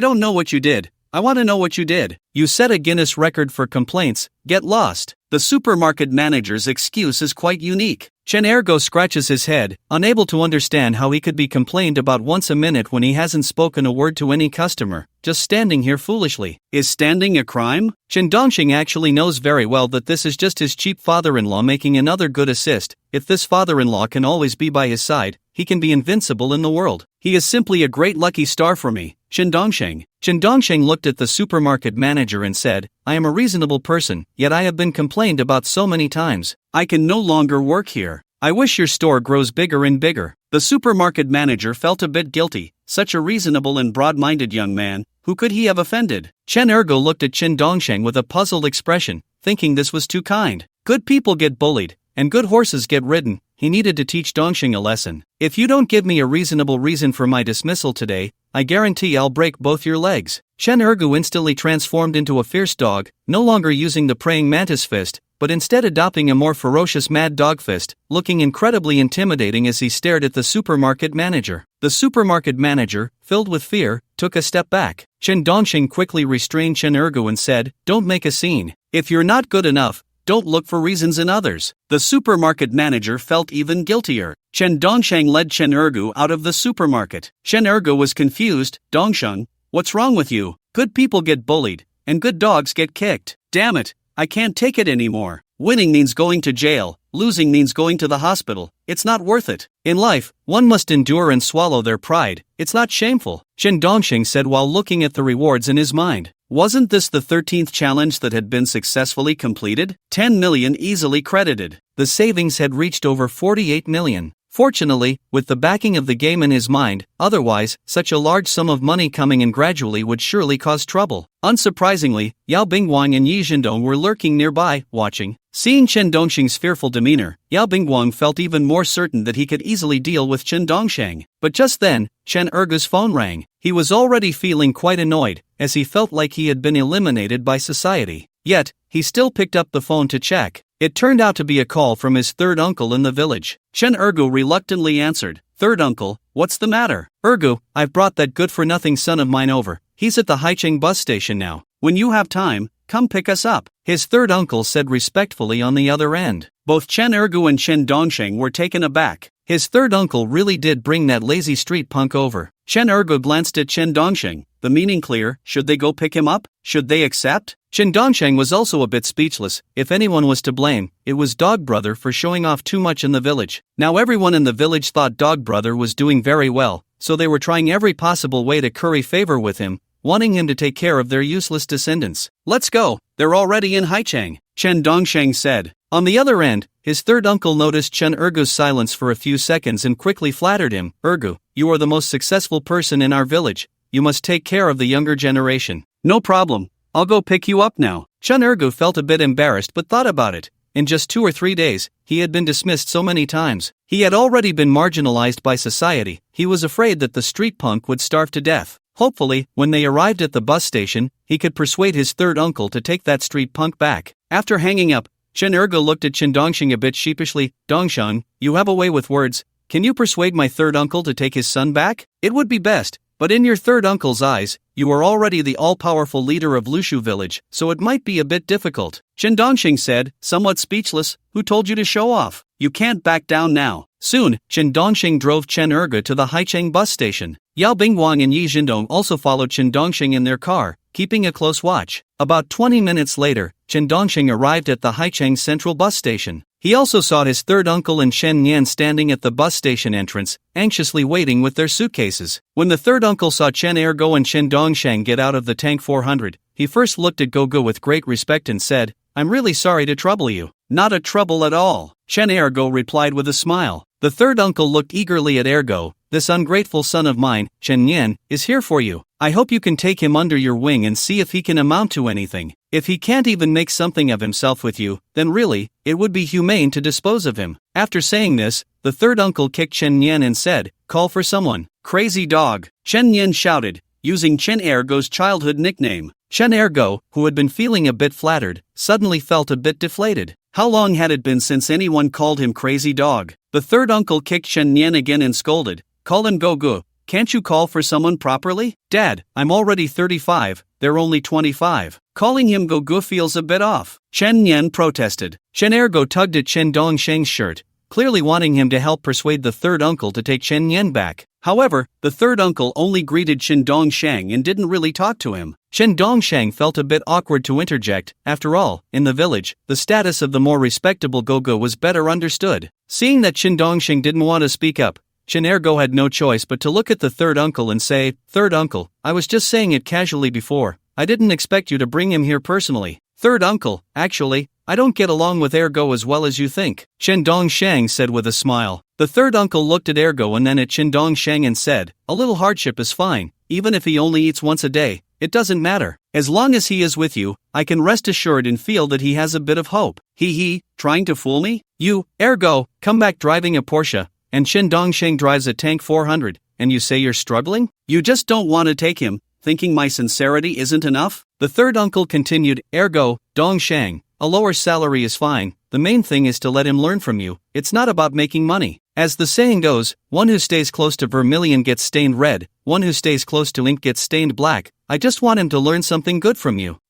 don't know what you did. I want to know what you did. You set a Guinness record for complaints. Get lost. The supermarket manager's excuse is quite unique. Chen Ergo scratches his head, unable to understand how he could be complained about once a minute when he hasn't spoken a word to any customer, just standing here foolishly. Is standing a crime? Chen Dongxing actually knows very well that this is just his cheap father-in-law making another good assist. If this father-in-law can always be by his side, he can be invincible in the world. He is simply a great lucky star for me. Chen Dongxing. Chen Dongxing looked at the supermarket manager and said, "I am a reasonable person, yet I have been complained about so many times. I can no longer work here. I wish your store grows bigger and bigger." The supermarket manager felt a bit guilty. Such a reasonable and broad-minded young man, who could he have offended? Chen Ergo looked at Chen Dongxing with a puzzled expression, thinking this was too kind. Good people get bullied, and good horses get ridden. He needed to teach Dongxing a lesson. "If you don't give me a reasonable reason for my dismissal today, I guarantee I'll break both your legs." Chen Ergu instantly transformed into a fierce dog, no longer using the praying mantis fist, but instead adopting a more ferocious mad dog fist, looking incredibly intimidating as he stared at the supermarket manager. The supermarket manager, filled with fear, took a step back. Chen Dongxing quickly restrained Chen Ergu and said, "Don't make a scene. If you're not good enough, don't look for reasons in others." The supermarket manager felt even guiltier. Chen Dongxing led Chen Ergu out of the supermarket. Chen Ergu was confused. "Dongxing, what's wrong with you? Good people get bullied, and good dogs get kicked. Damn it, I can't take it anymore. Winning means going to jail, losing means going to the hospital. It's not worth it. In life, one must endure and swallow their pride. It's not shameful," Chen Dongxing said while looking at the rewards in his mind. Wasn't this the 13th challenge that had been successfully completed? 10 million easily credited. The savings had reached over 48 million. Fortunately, with the backing of the game in his mind, otherwise, such a large sum of money coming in gradually would surely cause trouble. Unsurprisingly, Yao Bingguang and Yi Zhendong were lurking nearby, watching. Seeing Chen Dongsheng's fearful demeanor, Yao Bingguang felt even more certain that he could easily deal with Chen Dongsheng. But just then, Chen Ergu's phone rang. He was already feeling quite annoyed, as he felt like he had been eliminated by society. Yet, he still picked up the phone to check. It turned out to be a call from his third uncle in the village. Chen Ergu reluctantly answered. "Third uncle, what's the matter?" "Ergu, I've brought that good-for-nothing son of mine over. He's at the Haicheng bus station now. When you have time, come pick us up," his third uncle said respectfully on the other end. Both Chen Ergu and Chen Dongsheng were taken aback. His third uncle really did bring that lazy street punk over. Chen Ergu glanced at Chen Dongsheng, the meaning clear. Should they go pick him up? Should they accept? Chen Dongsheng was also a bit speechless. If anyone was to blame, it was Dog Brother for showing off too much in the village. Now everyone in the village thought Dog Brother was doing very well, so they were trying every possible way to curry favor with him, wanting him to take care of their useless descendants. "Let's go, they're already in Haicheng," Chen Dongsheng said. On the other end, his third uncle noticed Chen Ergu's silence for a few seconds and quickly flattered him. "Ergu, you are the most successful person in our village. You must take care of the younger generation." "No problem. I'll go pick you up now." Chen Ergu felt a bit embarrassed but thought about it. In just 2 or 3 days, he had been dismissed so many times. He had already been marginalized by society. He was afraid that the street punk would starve to death. Hopefully, when they arrived at the bus station, he could persuade his third uncle to take that street punk back. After hanging up, Chen Ergu looked at Chen Dongsheng a bit sheepishly. "Dongsheng, you have a way with words. Can you persuade my third uncle to take his son back? It would be best. But in your third uncle's eyes, you are already the all-powerful leader of Lushu village, so it might be a bit difficult." Chen Dongsheng said, somewhat speechless. "Who told you to show off? You can't back down now." Soon, Chen Dongsheng drove Chen Ergu to the Haicheng bus station. Yao Bingguang and Yi Zhendong also followed Chen Dongsheng in their car, keeping a close watch. About 20 minutes later, Chen Dongsheng arrived at the Haicheng Central bus station. He also saw his third uncle and Shen Nian standing at the bus station entrance, anxiously waiting with their suitcases. When the third uncle saw Chen Ergo and Chen Dongsheng get out of the Tank 400, he first looked at Gogo with great respect and said, "I'm really sorry to trouble you." "Not a trouble at all," Chen Ergo replied with a smile. The third uncle looked eagerly at Ergo. "This ungrateful son of mine, Chen Nian, is here for you. I hope you can take him under your wing and see if he can amount to anything. If he can't even make something of himself with you, then really, it would be humane to dispose of him." After saying this, the third uncle kicked Chen Nian and said, "Call for someone." "Crazy dog," Chen Nian shouted, using Chen Ergo's childhood nickname. Chen Ergo, who had been feeling a bit flattered, suddenly felt a bit deflated. How long had it been since anyone called him crazy dog? The third uncle kicked Chen Nian again and scolded, "Call him Gogu. Can't you call for someone properly?" "Dad, I'm already 35, they're only 25. Calling him Gogu feels a bit off," Chen Nian protested. Chen Ergo tugged at Chen Dongsheng's shirt, clearly wanting him to help persuade the third uncle to take Chen Nian back. However, the third uncle only greeted Chen Dongsheng and didn't really talk to him. Chen Dongsheng felt a bit awkward to interject. After all, in the village, the status of the more respectable Gogo was better understood. Seeing that Chen Dongsheng didn't want to speak up, Chen Ergo had no choice but to look at the third uncle and say, "Third uncle, I was just saying it casually before. I didn't expect you to bring him here personally." "Third uncle, actually, I don't get along with Ergo as well as you think," Chen Dongsheng said with a smile. The third uncle looked at Ergo and then at Chen Dongsheng and said, "A little hardship is fine, even if he only eats once a day. It doesn't matter. As long as he is with you, I can rest assured and feel that he has a bit of hope." He, trying to fool me? You, Ergo, come back driving a Porsche, and Chen Dongsheng drives a Tank 400, and you say you're struggling? You just don't want to take him, thinking my sincerity isn't enough? The third uncle continued, "Ergo, Dongsheng, a lower salary is fine. The main thing is to let him learn from you. It's not about making money. As the saying goes, one who stays close to vermilion gets stained red, one who stays close to ink gets stained black. I just want him to learn something good from you."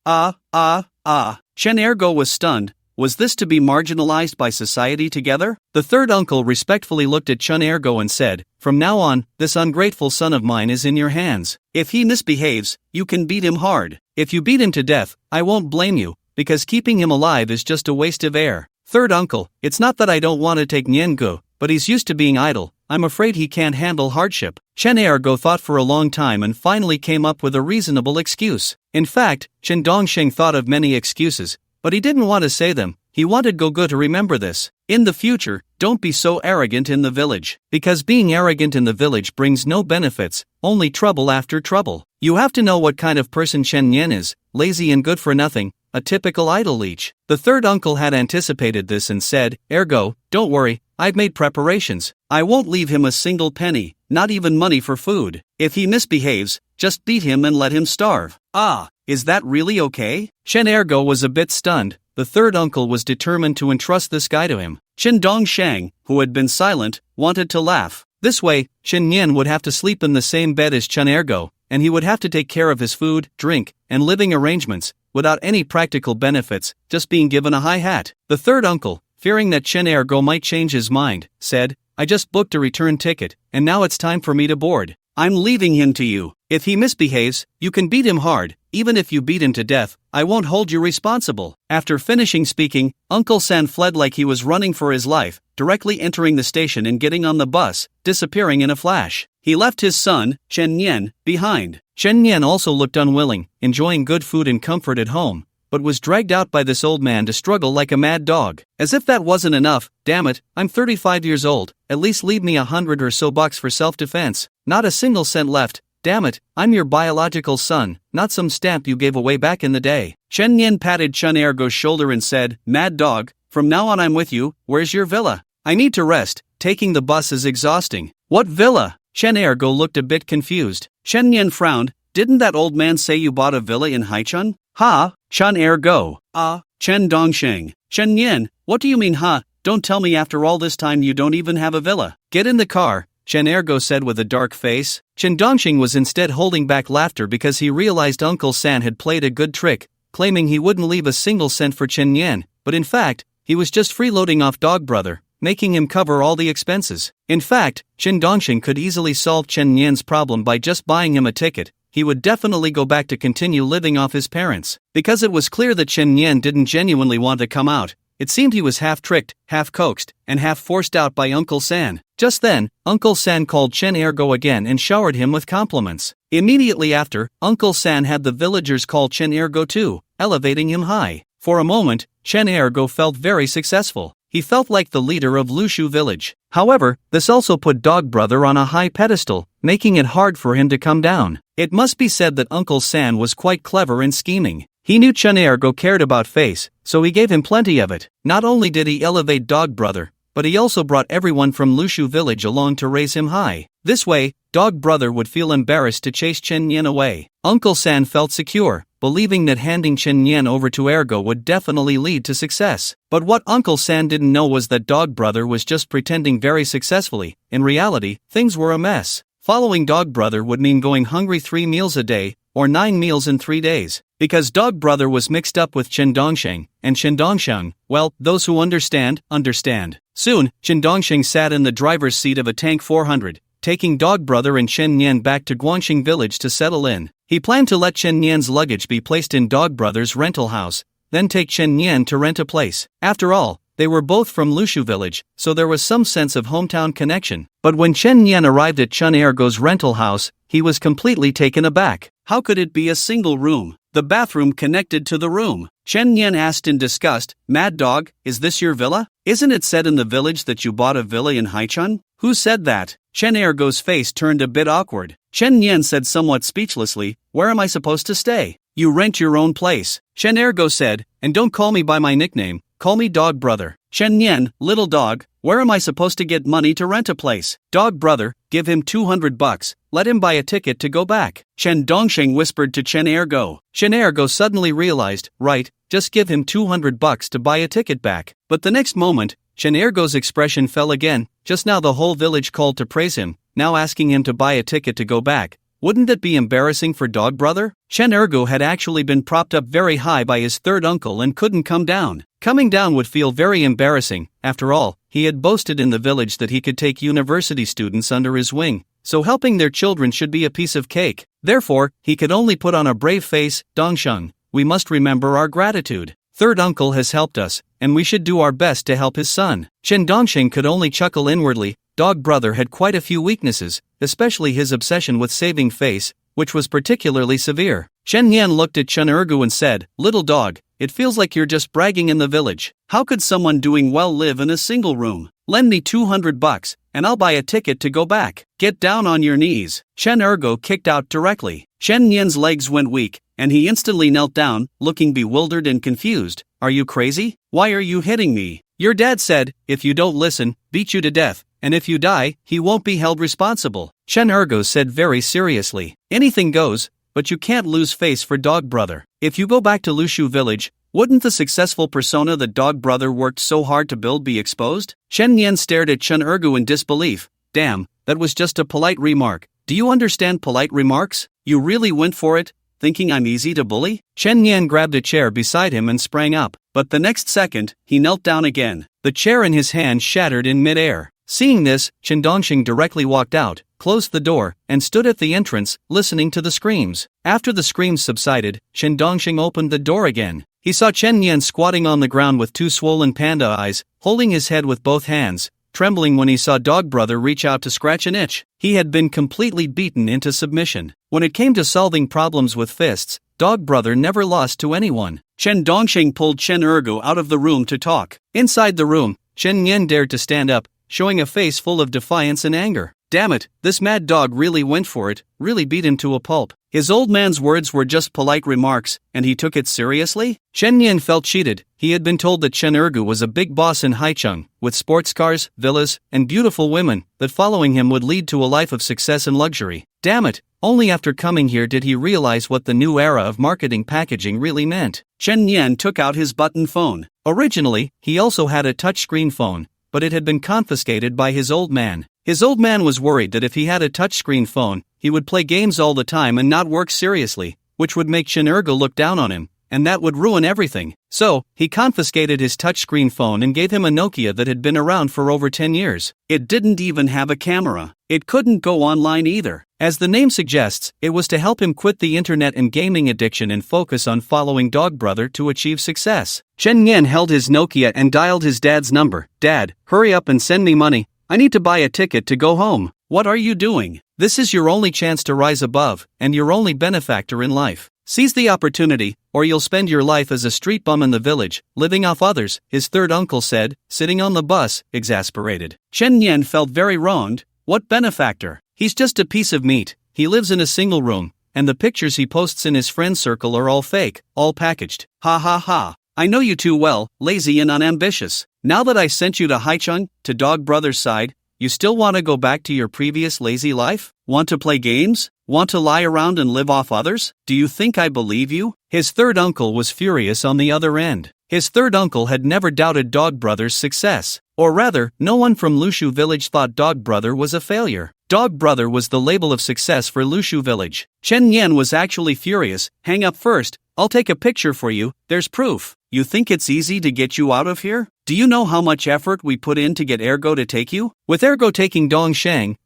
Chen Ergo was stunned. Was this to be marginalized by society together? The third uncle respectfully looked at Chen Ergo and said, "From now on, this ungrateful son of mine is in your hands. If he misbehaves, you can beat him hard. If you beat him to death, I won't blame you, because keeping him alive is just a waste of air." "Third uncle, it's not that I don't want to take Niangu, but he's used to being idle. I'm afraid he can't handle hardship." Chen Ergo thought for a long time and finally came up with a reasonable excuse. In fact, Chen Dongsheng thought of many excuses, but he didn't want to say them. He wanted Gogo to remember this. In the future, don't be so arrogant in the village. Because being arrogant in the village brings no benefits, only trouble after trouble. You have to know what kind of person Chen Yan is, lazy and good for nothing, a typical idle leech. The third uncle had anticipated this and said, "Ergo, don't worry, I've made preparations. I won't leave him a single penny, not even money for food. If he misbehaves, just beat him and let him starve." Ah, is that really okay? Chen Ergo was a bit stunned. The third uncle was determined to entrust this guy to him. Chen Dongshang, who had been silent, wanted to laugh. This way, Chen Yan would have to sleep in the same bed as Chen Ergo, and he would have to take care of his food, drink, and living arrangements, without any practical benefits, just being given a high hat. The third uncle, fearing that Chen Ergo might change his mind, said, "I just booked a return ticket, and now it's time for me to board. I'm leaving him to you. If he misbehaves, you can beat him hard. Even if you beat him to death, I won't hold you responsible." After finishing speaking, Uncle San fled like he was running for his life, directly entering the station and getting on the bus, disappearing in a flash. He left his son, Chen Yan, behind. Chen Yan also looked unwilling, enjoying good food and comfort at home, but was dragged out by this old man to struggle like a mad dog. As if that wasn't enough, "Damn it, I'm 35 years old, at least leave me $100 or so for self-defense. Not a single cent left. Damn it, I'm your biological son, not some stamp you gave away back in the day." Chen Yan patted Chen Ergo's shoulder and said, "Mad dog, from now on I'm with you. Where's your villa? I need to rest, taking the bus is exhausting." "What villa?" Chen Ergo looked a bit confused. Chen Yan frowned. "Didn't that old man say you bought a villa in Haichun?" "Ha, Chen Ergo." "Ah, Chen Dongsheng." "Chen Yan, what do you mean ha? Don't tell me after all this time you don't even have a villa." "Get in the car," Chen Ergo said with a dark face. Chen Dongsheng was instead holding back laughter because he realized Uncle San had played a good trick, claiming he wouldn't leave a single cent for Chen Yan, but in fact, he was just freeloading off Dog Brother, making him cover all the expenses. In fact, Chen Dongsheng could easily solve Chen Yan's problem by just buying him a ticket. He would definitely go back to continue living off his parents. Because it was clear that Chen Yan didn't genuinely want to come out, it seemed he was half tricked, half coaxed, and half forced out by Uncle San. Just then, Uncle San called Chen Ergo again and showered him with compliments. Immediately after, Uncle San had the villagers call Chen Ergo too, elevating him high. For a moment, Chen Ergo felt very successful. He felt like the leader of Lushu village. However, this also put Dog Brother on a high pedestal, making it hard for him to come down. It must be said that Uncle San was quite clever and scheming. He knew Chen Ergo cared about face, so he gave him plenty of it. Not only did he elevate Dog Brother, but he also brought everyone from Lushu village along to raise him high. This way, Dog Brother would feel embarrassed to chase Chen Yan away. Uncle San felt secure, believing that handing Chen Yan over to Ergo would definitely lead to success. But what Uncle San didn't know was that Dog Brother was just pretending very successfully. In reality, things were a mess. Following Dog Brother would mean going hungry 3 meals a day, or 9 meals in 3 days. Because Dog Brother was mixed up with Chen Dongsheng, and Chen Dongsheng, well, those who understand, understand. Soon, Chen Dongsheng sat in the driver's seat of a Tank 400, taking Dog Brother and Chen Yan back to Guangxing village to settle in. He planned to let Chen Yan's luggage be placed in Dog Brother's rental house, then take Chen Yan to rent a place. After all, they were both from Lushu village, so there was some sense of hometown connection. But when Chen Yan arrived at Chen Ergo's rental house, he was completely taken aback. How could it be a single room? The bathroom connected to the room. Chen Yan asked in disgust, "Mad dog, is this your villa? Isn't it said in the village that you bought a villa in Haichun?" "Who said that?" Chen Ergo's face turned a bit awkward. Chen Yan said somewhat speechlessly, "Where am I supposed to stay?" "You rent your own place," Chen Ergo said, "and don't call me by my nickname, call me Dog Brother." "Chen Yan, little dog, where am I supposed to get money to rent a place?" "Dog Brother, give him $200, let him buy a ticket to go back," Chen Dongsheng whispered to Chen Ergo. Chen Ergo suddenly realized, right, just give him $200 to buy a ticket back. But the next moment, Chen Ergo's expression fell again. Just now the whole village called to praise him, now asking him to buy a ticket to go back. Wouldn't that be embarrassing for Dog Brother? Chen Ergo had actually been propped up very high by his third uncle and couldn't come down. Coming down would feel very embarrassing. After all, he had boasted in the village that he could take university students under his wing, so helping their children should be a piece of cake. Therefore, he could only put on a brave face. "Dongsheng, we must remember our gratitude. Third uncle has helped us, and we should do our best to help his son." Chen Dongsheng could only chuckle inwardly. Dog Brother had quite a few weaknesses, especially his obsession with saving face, which was particularly severe. Chen Yan looked at Chen Ergu and said, "Little dog, it feels like you're just bragging in the village. How could someone doing well live in a single room? Lend me 200 bucks, and I'll buy a ticket to go back. Get down on your knees. Chen Ergo kicked out directly. Chen Nian's legs went weak, and he instantly knelt down, looking bewildered and confused. Are you crazy? Why are you hitting me? Your dad said, if you don't listen, beat you to death, and if you die, he won't be held responsible. Chen Ergo said very seriously. Anything goes, but you can't lose face for Dog Brother. If you go back to Lushu village, wouldn't the successful persona that Dog Brother worked so hard to build be exposed? Chen Nian stared at Chen Ergo in disbelief. Damn, that was just a polite remark. Do you understand polite remarks? You really went for it, thinking I'm easy to bully? Chen Nian grabbed a chair beside him and sprang up, but the next second, he knelt down again. The chair in his hand shattered in mid-air. Seeing this, Chen Dongxing directly walked out, closed the door, and stood at the entrance, listening to the screams. After the screams subsided, Chen Dongxing opened the door again. He saw Chen Nian squatting on the ground with two swollen panda eyes, holding his head with both hands, trembling when he saw Dog Brother reach out to scratch an itch. He had been completely beaten into submission. When it came to solving problems with fists, Dog Brother never lost to anyone. Chen Dongxing pulled Chen Ergo out of the room to talk. Inside the room, Chen Nian dared to stand up, showing a face full of defiance and anger. Damn it, this mad dog really went for it, really beat him to a pulp. His old man's words were just polite remarks, and he took it seriously? Chen Nian felt cheated. He had been told that Chen Ergu was a big boss in Haicheng, with sports cars, villas, and beautiful women, that following him would lead to a life of success and luxury. Damn it, only after coming here did he realize what the new era of marketing packaging really meant. Chen Nian took out his button phone. Originally, he also had a touchscreen phone, but it had been confiscated by his old man. His old man was worried that if he had a touchscreen phone, he would play games all the time and not work seriously, which would make Chen Ergo look down on him, and that would ruin everything. So, he confiscated his touchscreen phone and gave him a Nokia that had been around for over 10 years. It didn't even have a camera. It couldn't go online either. As the name suggests, it was to help him quit the internet and gaming addiction and focus on following Dog Brother to achieve success. Chen Nian held his Nokia and dialed his dad's number. Dad, hurry up and send me money. I need to buy a ticket to go home. What are you doing? This is your only chance to rise above, and your only benefactor in life. Seize the opportunity, or you'll spend your life as a street bum in the village, living off others, his third uncle said, sitting on the bus, exasperated. Chen Nian felt very wronged. What benefactor? He's just a piece of meat. He lives in a single room, and the pictures he posts in his friend circle are all fake, all packaged. Ha ha ha. I know you too well, lazy and unambitious. Now that I sent you to Haicheng, to Dog Brother's side, you still want to go back to your previous lazy life? Want to play games? Want to lie around and live off others? Do you think I believe you? His third uncle was furious on the other end. His third uncle had never doubted Dog Brother's success. Or rather, no one from Lushu village thought Dog Brother was a failure. Dog Brother was the label of success for Lushu village. Chen Nian was actually furious. Hang up first. I'll take a picture for you. There's proof. You think it's easy to get you out of here? Do you know how much effort we put in to get Ergo to take you? With Ergo taking Dongsheng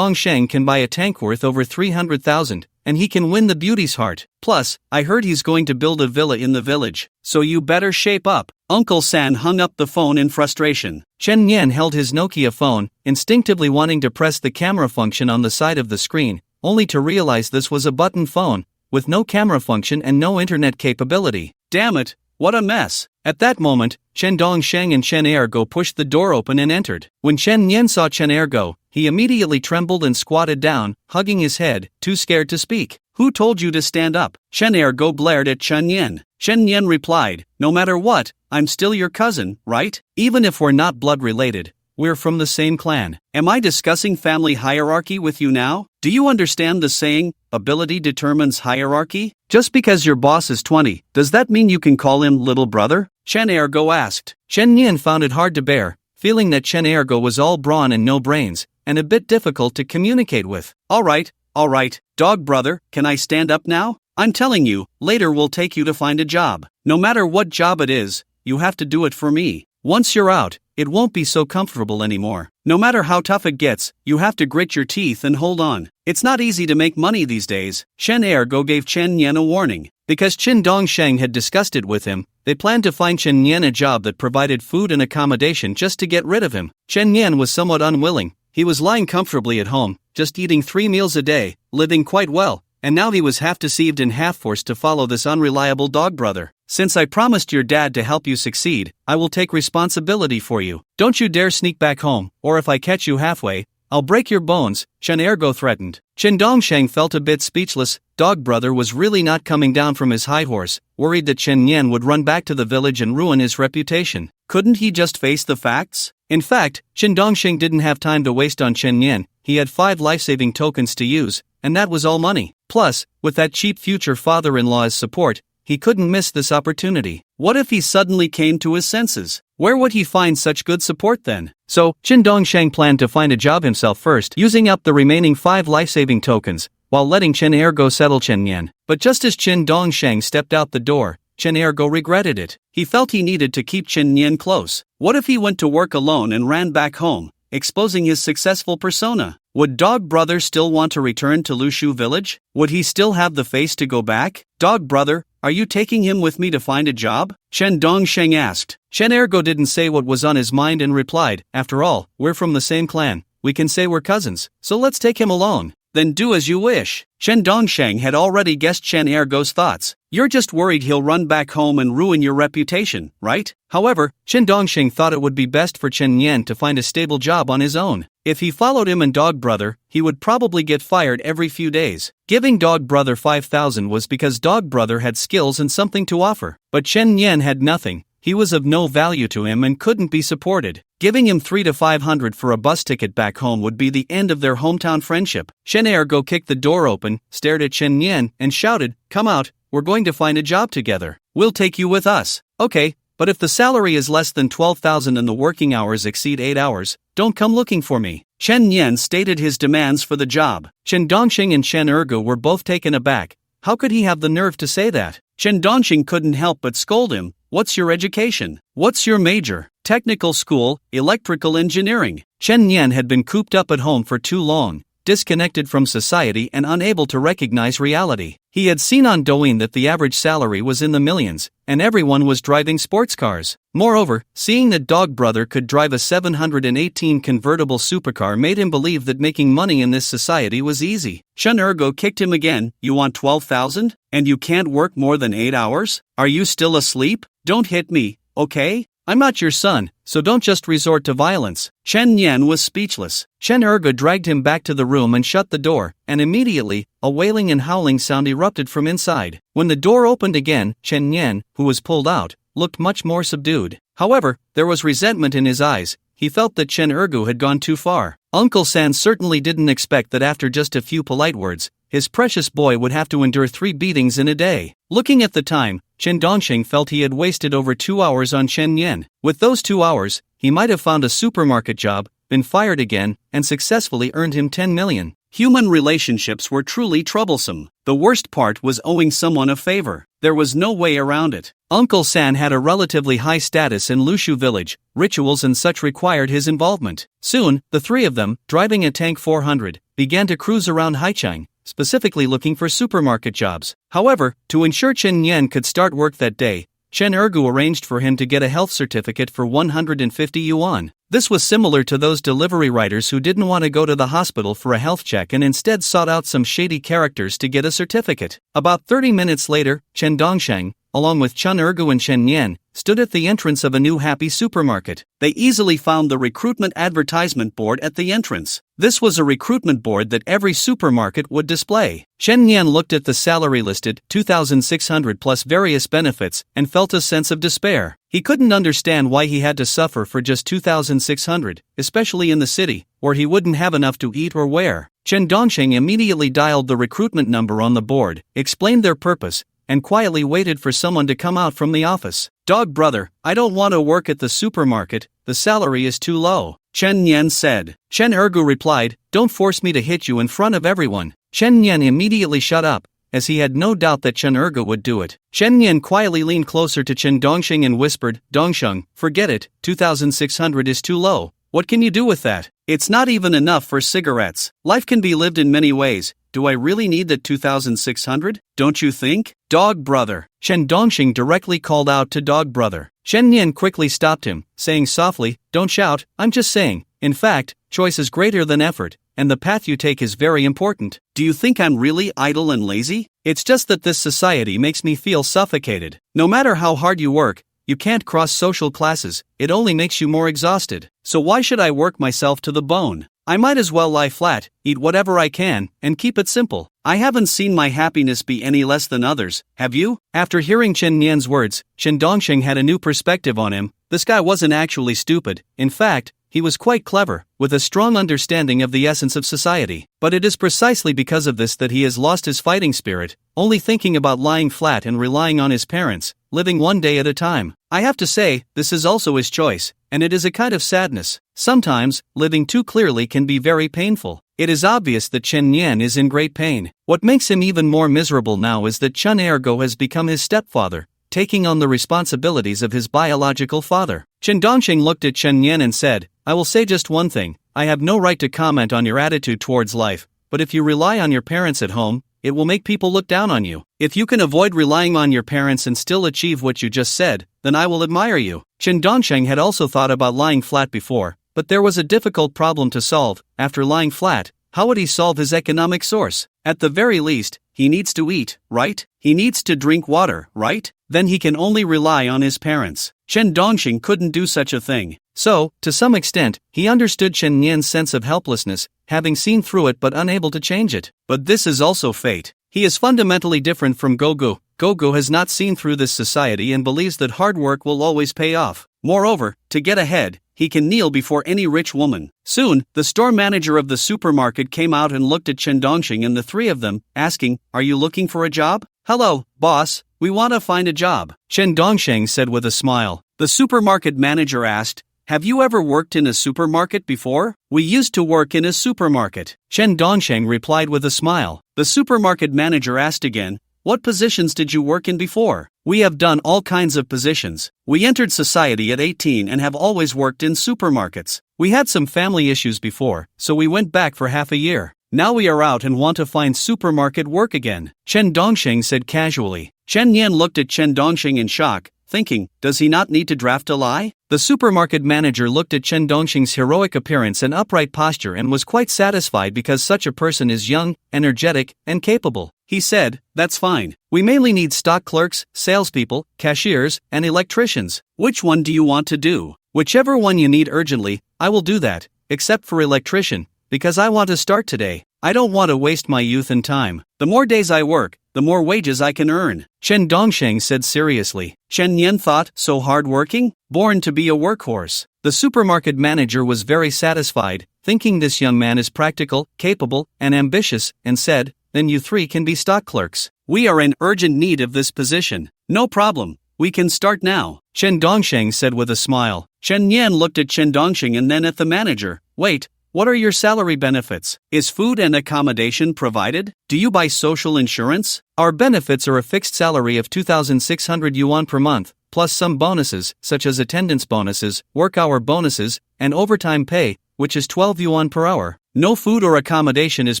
can buy a tank worth over 300,000, and he can win the beauty's heart. Plus, I heard he's going to build a villa in the village, so you better shape up. Uncle San hung up the phone in frustration. Chen Nian held his Nokia phone, instinctively wanting to press the camera function on the side of the screen, only to realize this was a button phone, with no camera function and no internet capability. Damn it, what a mess. At that moment, Chen Dongsheng and Chen Ergo pushed the door open and entered. When Chen Nian saw Chen Ergo, he immediately trembled and squatted down, hugging his head, too scared to speak. Who told you to stand up? Chen Ergo glared at Chen Nian. Chen Nian replied, no matter what, I'm still your cousin, right? Even if we're not blood related, we're from the same clan. Am I discussing family hierarchy with you now? Do you understand the saying, ability determines hierarchy? Just because your boss is 20, does that mean you can call him little brother? Chen Ergo asked. Chen Nian found it hard to bear, feeling that Chen Ergo was all brawn and no brains, and a bit difficult to communicate with. Alright, Dog Brother, can I stand up now? I'm telling you, later we'll take you to find a job. No matter what job it is, you have to do it for me. Once you're out, it won't be so comfortable anymore. No matter how tough it gets, you have to grit your teeth and hold on. It's not easy to make money these days. Chen Ergo gave Chen Nian a warning. Because Chen Dongsheng had discussed it with him, they planned to find Chen Nian a job that provided food and accommodation just to get rid of him. Chen Nian was somewhat unwilling. He was lying comfortably at home, just eating 3 meals a day, living quite well, and now he was half deceived and half forced to follow this unreliable dog brother. Since I promised your dad to help you succeed, I will take responsibility for you. Don't you dare sneak back home, or if I catch you halfway, I'll break your bones, Chen Ergo threatened. Chen Dongsheng felt a bit speechless. Dog brother was really not coming down from his high horse, worried that Chen Yan would run back to the village and ruin his reputation. Couldn't he just face the facts? In fact, Chen Dongsheng didn't have time to waste on Chen Yan. He had 5 life-saving tokens to use, and that was all money. Plus, with that cheap future father-in-law's support, he couldn't miss this opportunity. What if he suddenly came to his senses? Where would he find such good support then? So, Chen Dongsheng planned to find a job himself first, using up the remaining 5 life-saving tokens, while letting Chen Ergo settle Chen Yan. But just as Chen Dongsheng stepped out the door, Chen Ergo regretted it. He felt he needed to keep Chen Yan close. What if he went to work alone and ran back home, exposing his successful persona? Would Dog Brother still want to return to Lushu village? Would he still have the face to go back? Dog Brother, are you taking him with me to find a job? Chen Dongsheng asked. Chen Ergo didn't say what was on his mind and replied, after all, we're from the same clan. We can say we're cousins, so let's take him alone. Then do as you wish. Chen Dongsheng had already guessed Chen Ergo's thoughts. You're just worried he'll run back home and ruin your reputation, right? However, Chen Dongsheng thought it would be best for Chen Yan to find a stable job on his own. If he followed him and Dog Brother, he would probably get fired every few days. Giving Dog Brother 5,000 was because Dog Brother had skills and something to offer. But Chen Yan had nothing. He was of no value to him and couldn't be supported. Giving him 300 to 500 for a bus ticket back home would be the end of their hometown friendship. Chen Ergo kicked the door open, stared at Chen Yan, and shouted, "Come out, we're going to find a job together. We'll take you with us." Okay, but if the salary is less than 12,000 and the working hours exceed 8 hours, don't come looking for me. Chen Yan stated his demands for the job. Chen Dongsheng and Chen Ergo were both taken aback. How could he have the nerve to say that? Chen Dongsheng couldn't help but scold him. What's your education? What's your major? Technical school, electrical engineering. Chen Yan had been cooped up at home for too long, disconnected from society and unable to recognize reality. He had seen on Douyin that the average salary was in the millions, and everyone was driving sports cars. Moreover, seeing that Dog Brother could drive a 718 convertible supercar made him believe that making money in this society was easy. Chen Ergo kicked him again. You want 12,000? And you can't work more than 8 hours? Are you still asleep? Don't hit me, okay? I'm not your son, so don't just resort to violence. Chen Yan was speechless. Chen Ergo dragged him back to the room and shut the door, and immediately, a wailing and howling sound erupted from inside. When the door opened again, Chen Yan, who was pulled out, looked much more subdued. However, there was resentment in his eyes. He felt that Chen Ergo had gone too far. Uncle San certainly didn't expect that after just a few polite words, his precious boy would have to endure 3 beatings in a day. Looking at the time, Chen Dongsheng felt he had wasted over 2 hours on Chen Yan. With those 2 hours, he might have found a supermarket job, been fired again, and successfully earned him 10 million. Human relationships were truly troublesome. The worst part was owing someone a favor. There was no way around it. Uncle San had a relatively high status in Lushu village. Rituals and such required his involvement. Soon, the 3 of them, driving a tank 400, began to cruise around Haichang, specifically looking for supermarket jobs. However, to ensure Chen Yan could start work that day, Chen Ergu arranged for him to get a health certificate for 150 yuan. This was similar to those delivery riders who didn't want to go to the hospital for a health check and instead sought out some shady characters to get a certificate. About 30 minutes later, Chen Dongsheng, along with Chen Ergu and Chen Yan, stood at the entrance of a new Happy supermarket. They easily found the recruitment advertisement board at the entrance. This was a recruitment board that every supermarket would display. Chen Yan looked at the salary listed, 2,600 plus various benefits, and felt a sense of despair. He couldn't understand why he had to suffer for just 2,600, especially in the city, where he wouldn't have enough to eat or wear. Chen Dongsheng immediately dialed the recruitment number on the board, explained their purpose, and quietly waited for someone to come out from the office. "Dog brother, I don't want to work at the supermarket, the salary is too low," Chen Yan said. Chen Ergu replied, "Don't force me to hit you in front of everyone." Chen Yan immediately shut up, as he had no doubt that Chen Ergu would do it. Chen Yan quietly leaned closer to Chen Dongsheng and whispered, "Dongsheng, forget it, 2,600 is too low. What can you do with that? It's not even enough for cigarettes. Life can be lived in many ways. Do I really need that 2,600? Don't you think? Dog brother." Chen Dongsheng directly called out to Dog brother. Chen Yan quickly stopped him, saying softly, "Don't shout, I'm just saying. In fact, choice is greater than effort. and the path you take is very important. Do you think I'm really idle and lazy? It's just that this society makes me feel suffocated. No matter how hard you work, you can't cross social classes, it only makes you more exhausted. So why should I work myself to the bone? I might as well lie flat, eat whatever I can, and keep it simple. I haven't seen my happiness be any less than others, have you? After hearing Chen Nian's words, Shen Dongsheng had a new perspective on him. This guy wasn't actually stupid. In fact, he was quite clever, with a strong understanding of the essence of society. But it is precisely because of this that he has lost his fighting spirit, only thinking about lying flat and relying on his parents, living one day at a time. I have to say, this is also his choice, and it is a kind of sadness. Sometimes, living too clearly can be very painful. It is obvious that Chen Nian is in great pain. What makes him even more miserable now is that Chen Ergo has become his stepfather, taking on the responsibilities of his biological father. Chen Dongsheng looked at Chen Nian and said, I will say just one thing, I have no right to comment on your attitude towards life, but if you rely on your parents at home, it will make people look down on you. If you can avoid relying on your parents and still achieve what you just said, then I will admire you. Chen Dongsheng had also thought about lying flat before, but there was a difficult problem to solve. After lying flat, how would he solve his economic source? At the very least, he needs to eat, right? He needs to drink water, right? Then he can only rely on his parents. Chen Dongsheng couldn't do such a thing. So, to some extent, he understood Chen Nian's sense of helplessness, having seen through it but unable to change it. But this is also fate. He is fundamentally different from Gogu. Gogu has not seen through this society and believes that hard work will always pay off. Moreover, to get ahead, he can kneel before any rich woman. Soon, the store manager of the supermarket came out and looked at Chen Dongsheng and the three of them, asking, Are you looking for a job? Hello, boss, we want to find a job. Chen Dongsheng said with a smile. The supermarket manager asked, Have you ever worked in a supermarket before? We used to work in a supermarket. Chen Dongsheng replied with a smile. The supermarket manager asked again, What positions did you work in before? We have done all kinds of positions. We entered society at 18 and have always worked in supermarkets. We had some family issues before, so we went back for half a year. Now we are out and want to find supermarket work again. Chen Dongsheng said casually. Chen Nian looked at Chen Dongsheng in shock, thinking, does he not need to draft a lie? The supermarket manager looked at Chen Dongsheng's heroic appearance and upright posture and was quite satisfied because such a person is young, energetic, and capable. He said, That's fine. We mainly need stock clerks, salespeople, cashiers, and electricians. Which one do you want to do? Whichever one you need urgently, I will do that, except for electrician, because I want to start today. I don't want to waste my youth and time. The more days I work, the more wages I can earn. Chen Dongsheng said seriously. Chen Nian thought, so hard-working? Born to be a workhorse. The supermarket manager was very satisfied, thinking this young man is practical, capable, and ambitious, and said, Then you three can be stock clerks. We are in urgent need of this position. No problem. We can start now. Chen Dongsheng said with a smile. Chen Nian looked at Chen Dongsheng and then at the manager. Wait. What are your salary benefits? Is food and accommodation provided? Do you buy social insurance? Our benefits are a fixed salary of 2,600 yuan per month, plus some bonuses, such as attendance bonuses, work hour bonuses, and overtime pay, which is 12 yuan per hour. No food or accommodation is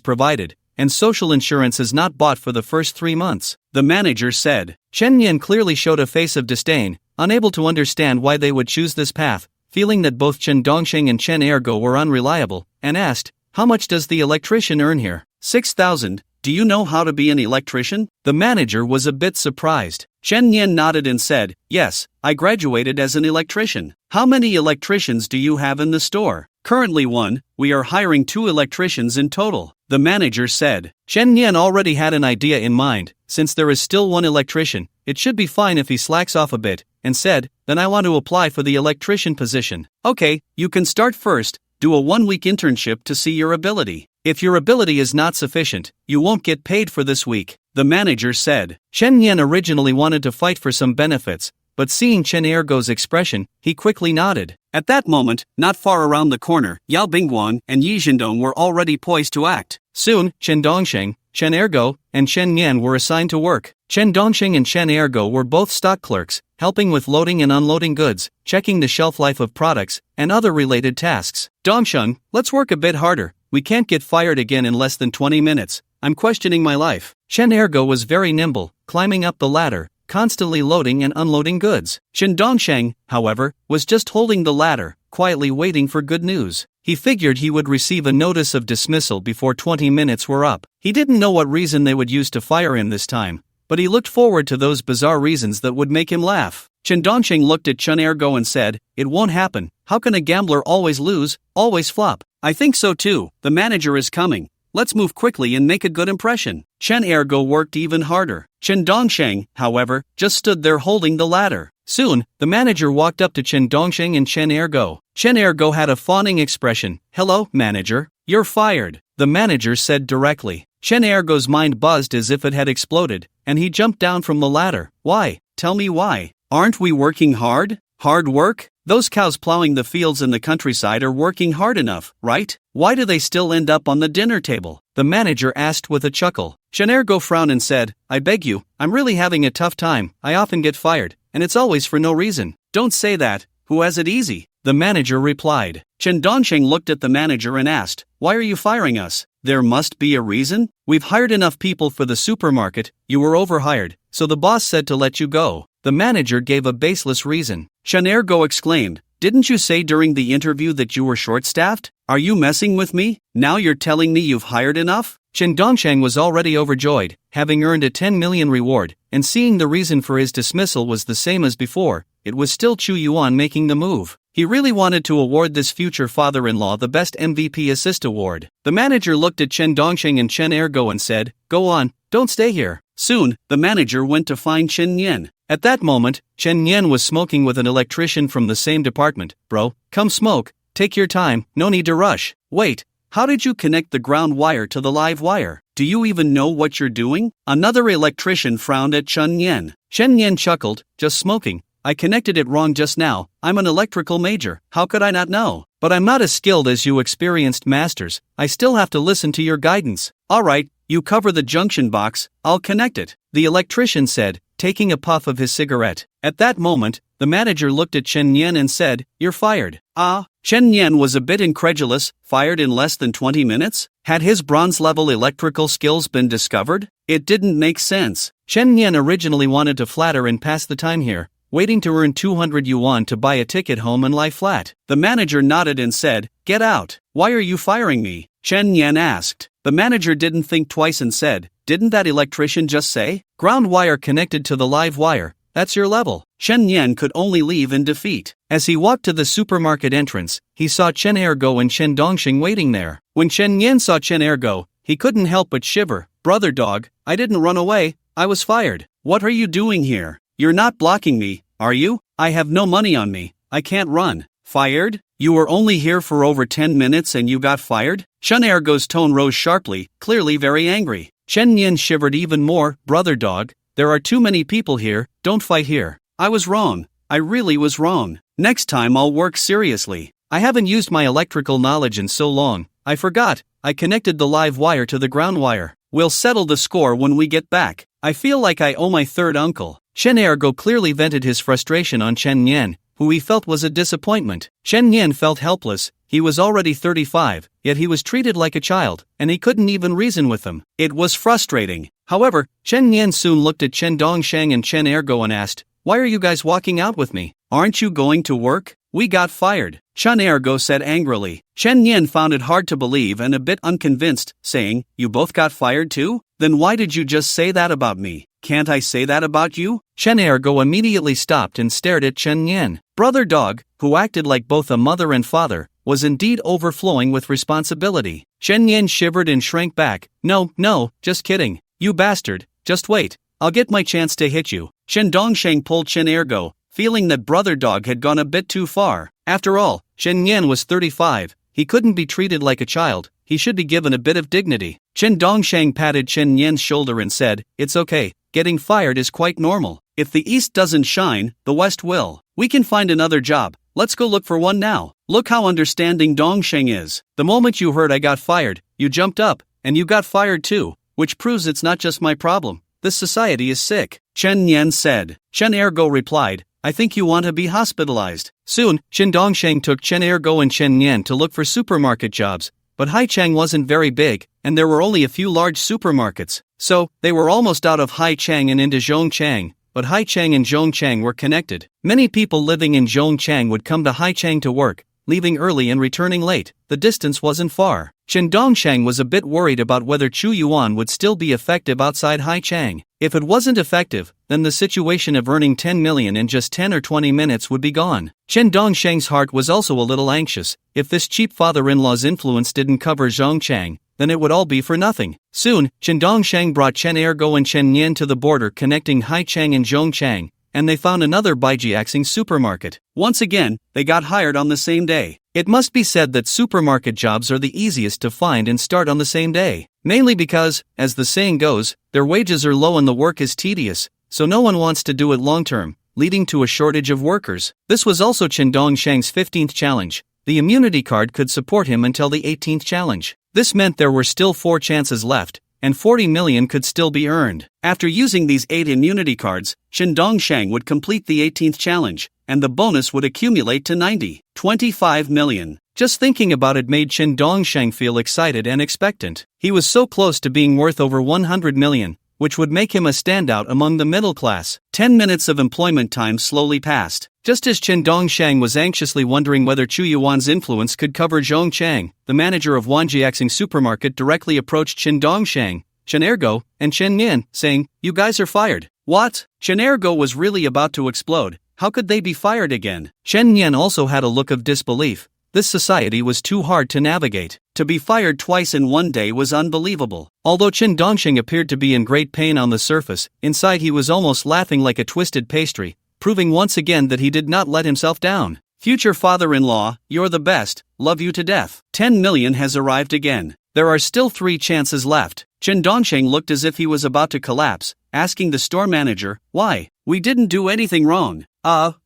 provided, and social insurance is not bought for the first 3 months, the manager said. Chen Nian clearly showed a face of disdain, unable to understand why they would choose this path, feeling that both Chen Dongsheng and Chen Ergo were unreliable, and asked, How much does the electrician earn here? 6,000. Do you know how to be an electrician? The manager was a bit surprised. Chen Nian nodded and said, Yes, I graduated as an electrician. How many electricians do you have in the store? Currently 1, we are hiring 2 electricians in total, the manager said. Chen Nian already had an idea in mind. Since there is still 1 electrician, it should be fine if he slacks off a bit, and said, Then I want to apply for the electrician position. Okay, you can start first, do a 1-week internship to see your ability. If your ability is not sufficient, you won't get paid for this week, the manager said. Chen Nian originally wanted to fight for some benefits, but seeing Chen Ergo's expression, he quickly nodded. At that moment, not far around the corner, Yao Bingguan and Yi Zhendong were already poised to act. Soon, Chen Dongsheng, Chen Ergo, and Chen Nian were assigned to work. Chen Dongsheng and Chen Ergo were both stock clerks, helping with loading and unloading goods, checking the shelf life of products, and other related tasks. Dongsheng, let's work a bit harder. We can't get fired again in less than 20 minutes. I'm questioning my life. Chen Ergo was very nimble, climbing up the ladder, constantly loading and unloading goods. Chen Dongsheng, however, was just holding the ladder, quietly waiting for good news. He figured he would receive a notice of dismissal before 20 minutes were up. He didn't know what reason they would use to fire him this time, but he looked forward to those bizarre reasons that would make him laugh. Chen Dongsheng looked at Chen Ergo and said, "It won't happen. How can a gambler always lose, always flop?" "I think so too. The manager is coming. Let's move quickly and make a good impression." Chen Ergo worked even harder. Chen Dongsheng, however, just stood there holding the ladder. Soon, the manager walked up to Chen Dongsheng and Chen Ergo. Chen Ergo had a fawning expression. "Hello, manager. You're fired," the manager said directly. Chen Ergo's mind buzzed as if it had exploded, and he jumped down from the ladder. "Why? Tell me why. Aren't we working hard? Hard work? Those cows plowing the fields in the countryside are working hard enough, right? Why do they still end up on the dinner table?" the manager asked with a chuckle. Chen Ergo frowned and said, "I beg you, I'm really having a tough time. I often get fired, and it's always for no reason." "Don't say that. Who has it easy?" the manager replied. Chen Dongsheng looked at the manager and asked, "Why are you firing us? There must be a reason? We've hired enough people for the supermarket. You were overhired, so the boss said to let you go." The manager gave a baseless reason. Chen Ergo exclaimed, "Didn't you say during the interview that you were short-staffed? Are you messing with me? Now you're telling me you've hired enough?" Chen Dongsheng was already overjoyed, having earned a 10 million reward, and seeing the reason for his dismissal was the same as before. It was still Chu Yuan making the move. He really wanted to award this future father-in-law the Best MVP Assist award. The manager looked at Chen Dongsheng and Chen Ergo and said, "Go on, don't stay here." Soon, the manager went to find Chen Yen. At that moment, Chen Yen was smoking with an electrician from the same department. "Bro, come smoke, take your time, no need to rush." "Wait, how did you connect the ground wire to the live wire? Do you even know what you're doing?" Another electrician frowned at Chen Yen. Chen Yen chuckled, "Just smoking. I connected it wrong just now. I'm an electrical major, how could I not know? But I'm not as skilled as you experienced masters. I still have to listen to your guidance." "Alright, you cover the junction box, I'll connect it," the electrician said, taking a puff of his cigarette. At that moment, the manager looked at Chen Yen and said, "You're fired." "Ah?" Chen Yen was a bit incredulous. Fired in less than 20 minutes? Had his bronze-level electrical skills been discovered? It didn't make sense. Chen Yen originally wanted to flatter and pass the time here, waiting to earn 200 yuan to buy a ticket home and lie flat. The manager nodded and said, "Get out." "Why are you firing me?" Chen Yen asked. The manager didn't think twice and said, "Didn't that electrician just say? Ground wire connected to the live wire, that's your level." Chen Yen could only leave in defeat. As he walked to the supermarket entrance, he saw Chen Ergo and Chen Dongsheng waiting there. When Chen Yen saw Chen Ergo, he couldn't help but shiver. "Brother dog, I didn't run away, I was fired." "What are you doing here? You're not blocking me, are you?" "I have no money on me, I can't run." "Fired? You were only here for over 10 minutes and you got fired?" Chen Ergo's tone rose sharply, clearly very angry. Chen Yen shivered even more. "Brother dog, there are too many people here, don't fight here. I was wrong, I really was wrong. Next time I'll work seriously. I haven't used my electrical knowledge in so long, I forgot, I connected the live wire to the ground wire. We'll settle the score when we get back. I feel like I owe my third uncle." Chen Ergo clearly vented his frustration on Chen Yen, who he felt was a disappointment. Chen Yen felt helpless. He was already 35, yet he was treated like a child, and he couldn't even reason with them. It was frustrating. However, Chen Yen soon looked at Chen Dongsheng and Chen Ergo and asked, "Why are you guys walking out with me? Aren't you going to work? We got fired." Chen Ergo said angrily. Chen Yen found it hard to believe and a bit unconvinced, saying, "You both got fired too? Then why did you just say that about me? Can't I say that about you?" Chen Ergo immediately stopped and stared at Chen Yen. Brother dog, who acted like both a mother and father, was indeed overflowing with responsibility. Chen Yen shivered and shrank back. No, just kidding. You bastard, just wait. I'll get my chance to hit you." Chen Dongsheng pulled Chen Ergo, feeling that brother dog had gone a bit too far. After all, Chen Yen was 35. He couldn't be treated like a child. He should be given a bit of dignity. Chen Dongsheng patted Chen Yen's shoulder and said, "It's okay. Getting fired is quite normal. If the east doesn't shine, the west will. We can find another job. Let's go look for one now." Look how understanding Dongsheng is. The moment you heard I got fired, you jumped up, and you got fired too, which proves it's not just my problem. This society is sick, Chen Yen said. Chen Ergo replied, "I think you want to be hospitalized." Soon, Chen Dongsheng took Chen Ergo and Chen Yen to look for supermarket jobs, but Haichang wasn't very big, and there were only a few large supermarkets. So, they were almost out of Haichang and into Zhongchang, but Haichang and Zhongchang were connected. Many people living in Zhongchang would come to Haichang to work, leaving early and returning late. The distance wasn't far. Chen Dongsheng was a bit worried about whether Chu Yuan would still be effective outside Haichang. If it wasn't effective, then the situation of earning 10 million in just 10 or 20 minutes would be gone. Chen Dongsheng's heart was also a little anxious. If this cheap father-in-law's influence didn't cover Zhongchang, then it would all be for nothing. Soon, Chen Dongsheng brought Chen Ergo and Chen Nian to the border connecting Haichang and Zhongchang, and they found another Baijiaxing supermarket. Once again, they got hired on the same day. It must be said that supermarket jobs are the easiest to find and start on the same day. Mainly because, as the saying goes, their wages are low and the work is tedious, so no one wants to do it long term, leading to a shortage of workers. This was also Chen Dongsheng's 15th challenge. The immunity card could support him until the 18th challenge. This meant there were still 4 chances left, and 40 million could still be earned. After using these 8 immunity cards, Chen Dongsheng would complete the 18th challenge, and the bonus would accumulate to 25 million. Just thinking about it made Chen Dongsheng feel excited and expectant. He was so close to being worth over 100 million, which would make him a standout among the middle class. 10 minutes of employment time slowly passed. Just as Chen Dongsheng was anxiously wondering whether Chu Yuan's influence could cover Zhongchang, the manager of Wanjiaxing supermarket directly approached Chen Dongsheng, Chen Ergo, and Chen Nian, saying, "You guys are fired." What? Chen Ergo was really about to explode. How could they be fired again? Chen Nian also had a look of disbelief. This society was too hard to navigate. To be fired twice in one day was unbelievable. Although Chen Dongsheng appeared to be in great pain on the surface, inside he was almost laughing like a twisted pastry, proving once again that he did not let himself down. Future father-in-law, you're the best, love you to death. 10 million has arrived again. There are still 3 chances left. Chen Dongsheng looked as if he was about to collapse, asking the store manager, "Why? We didn't do anything wrong."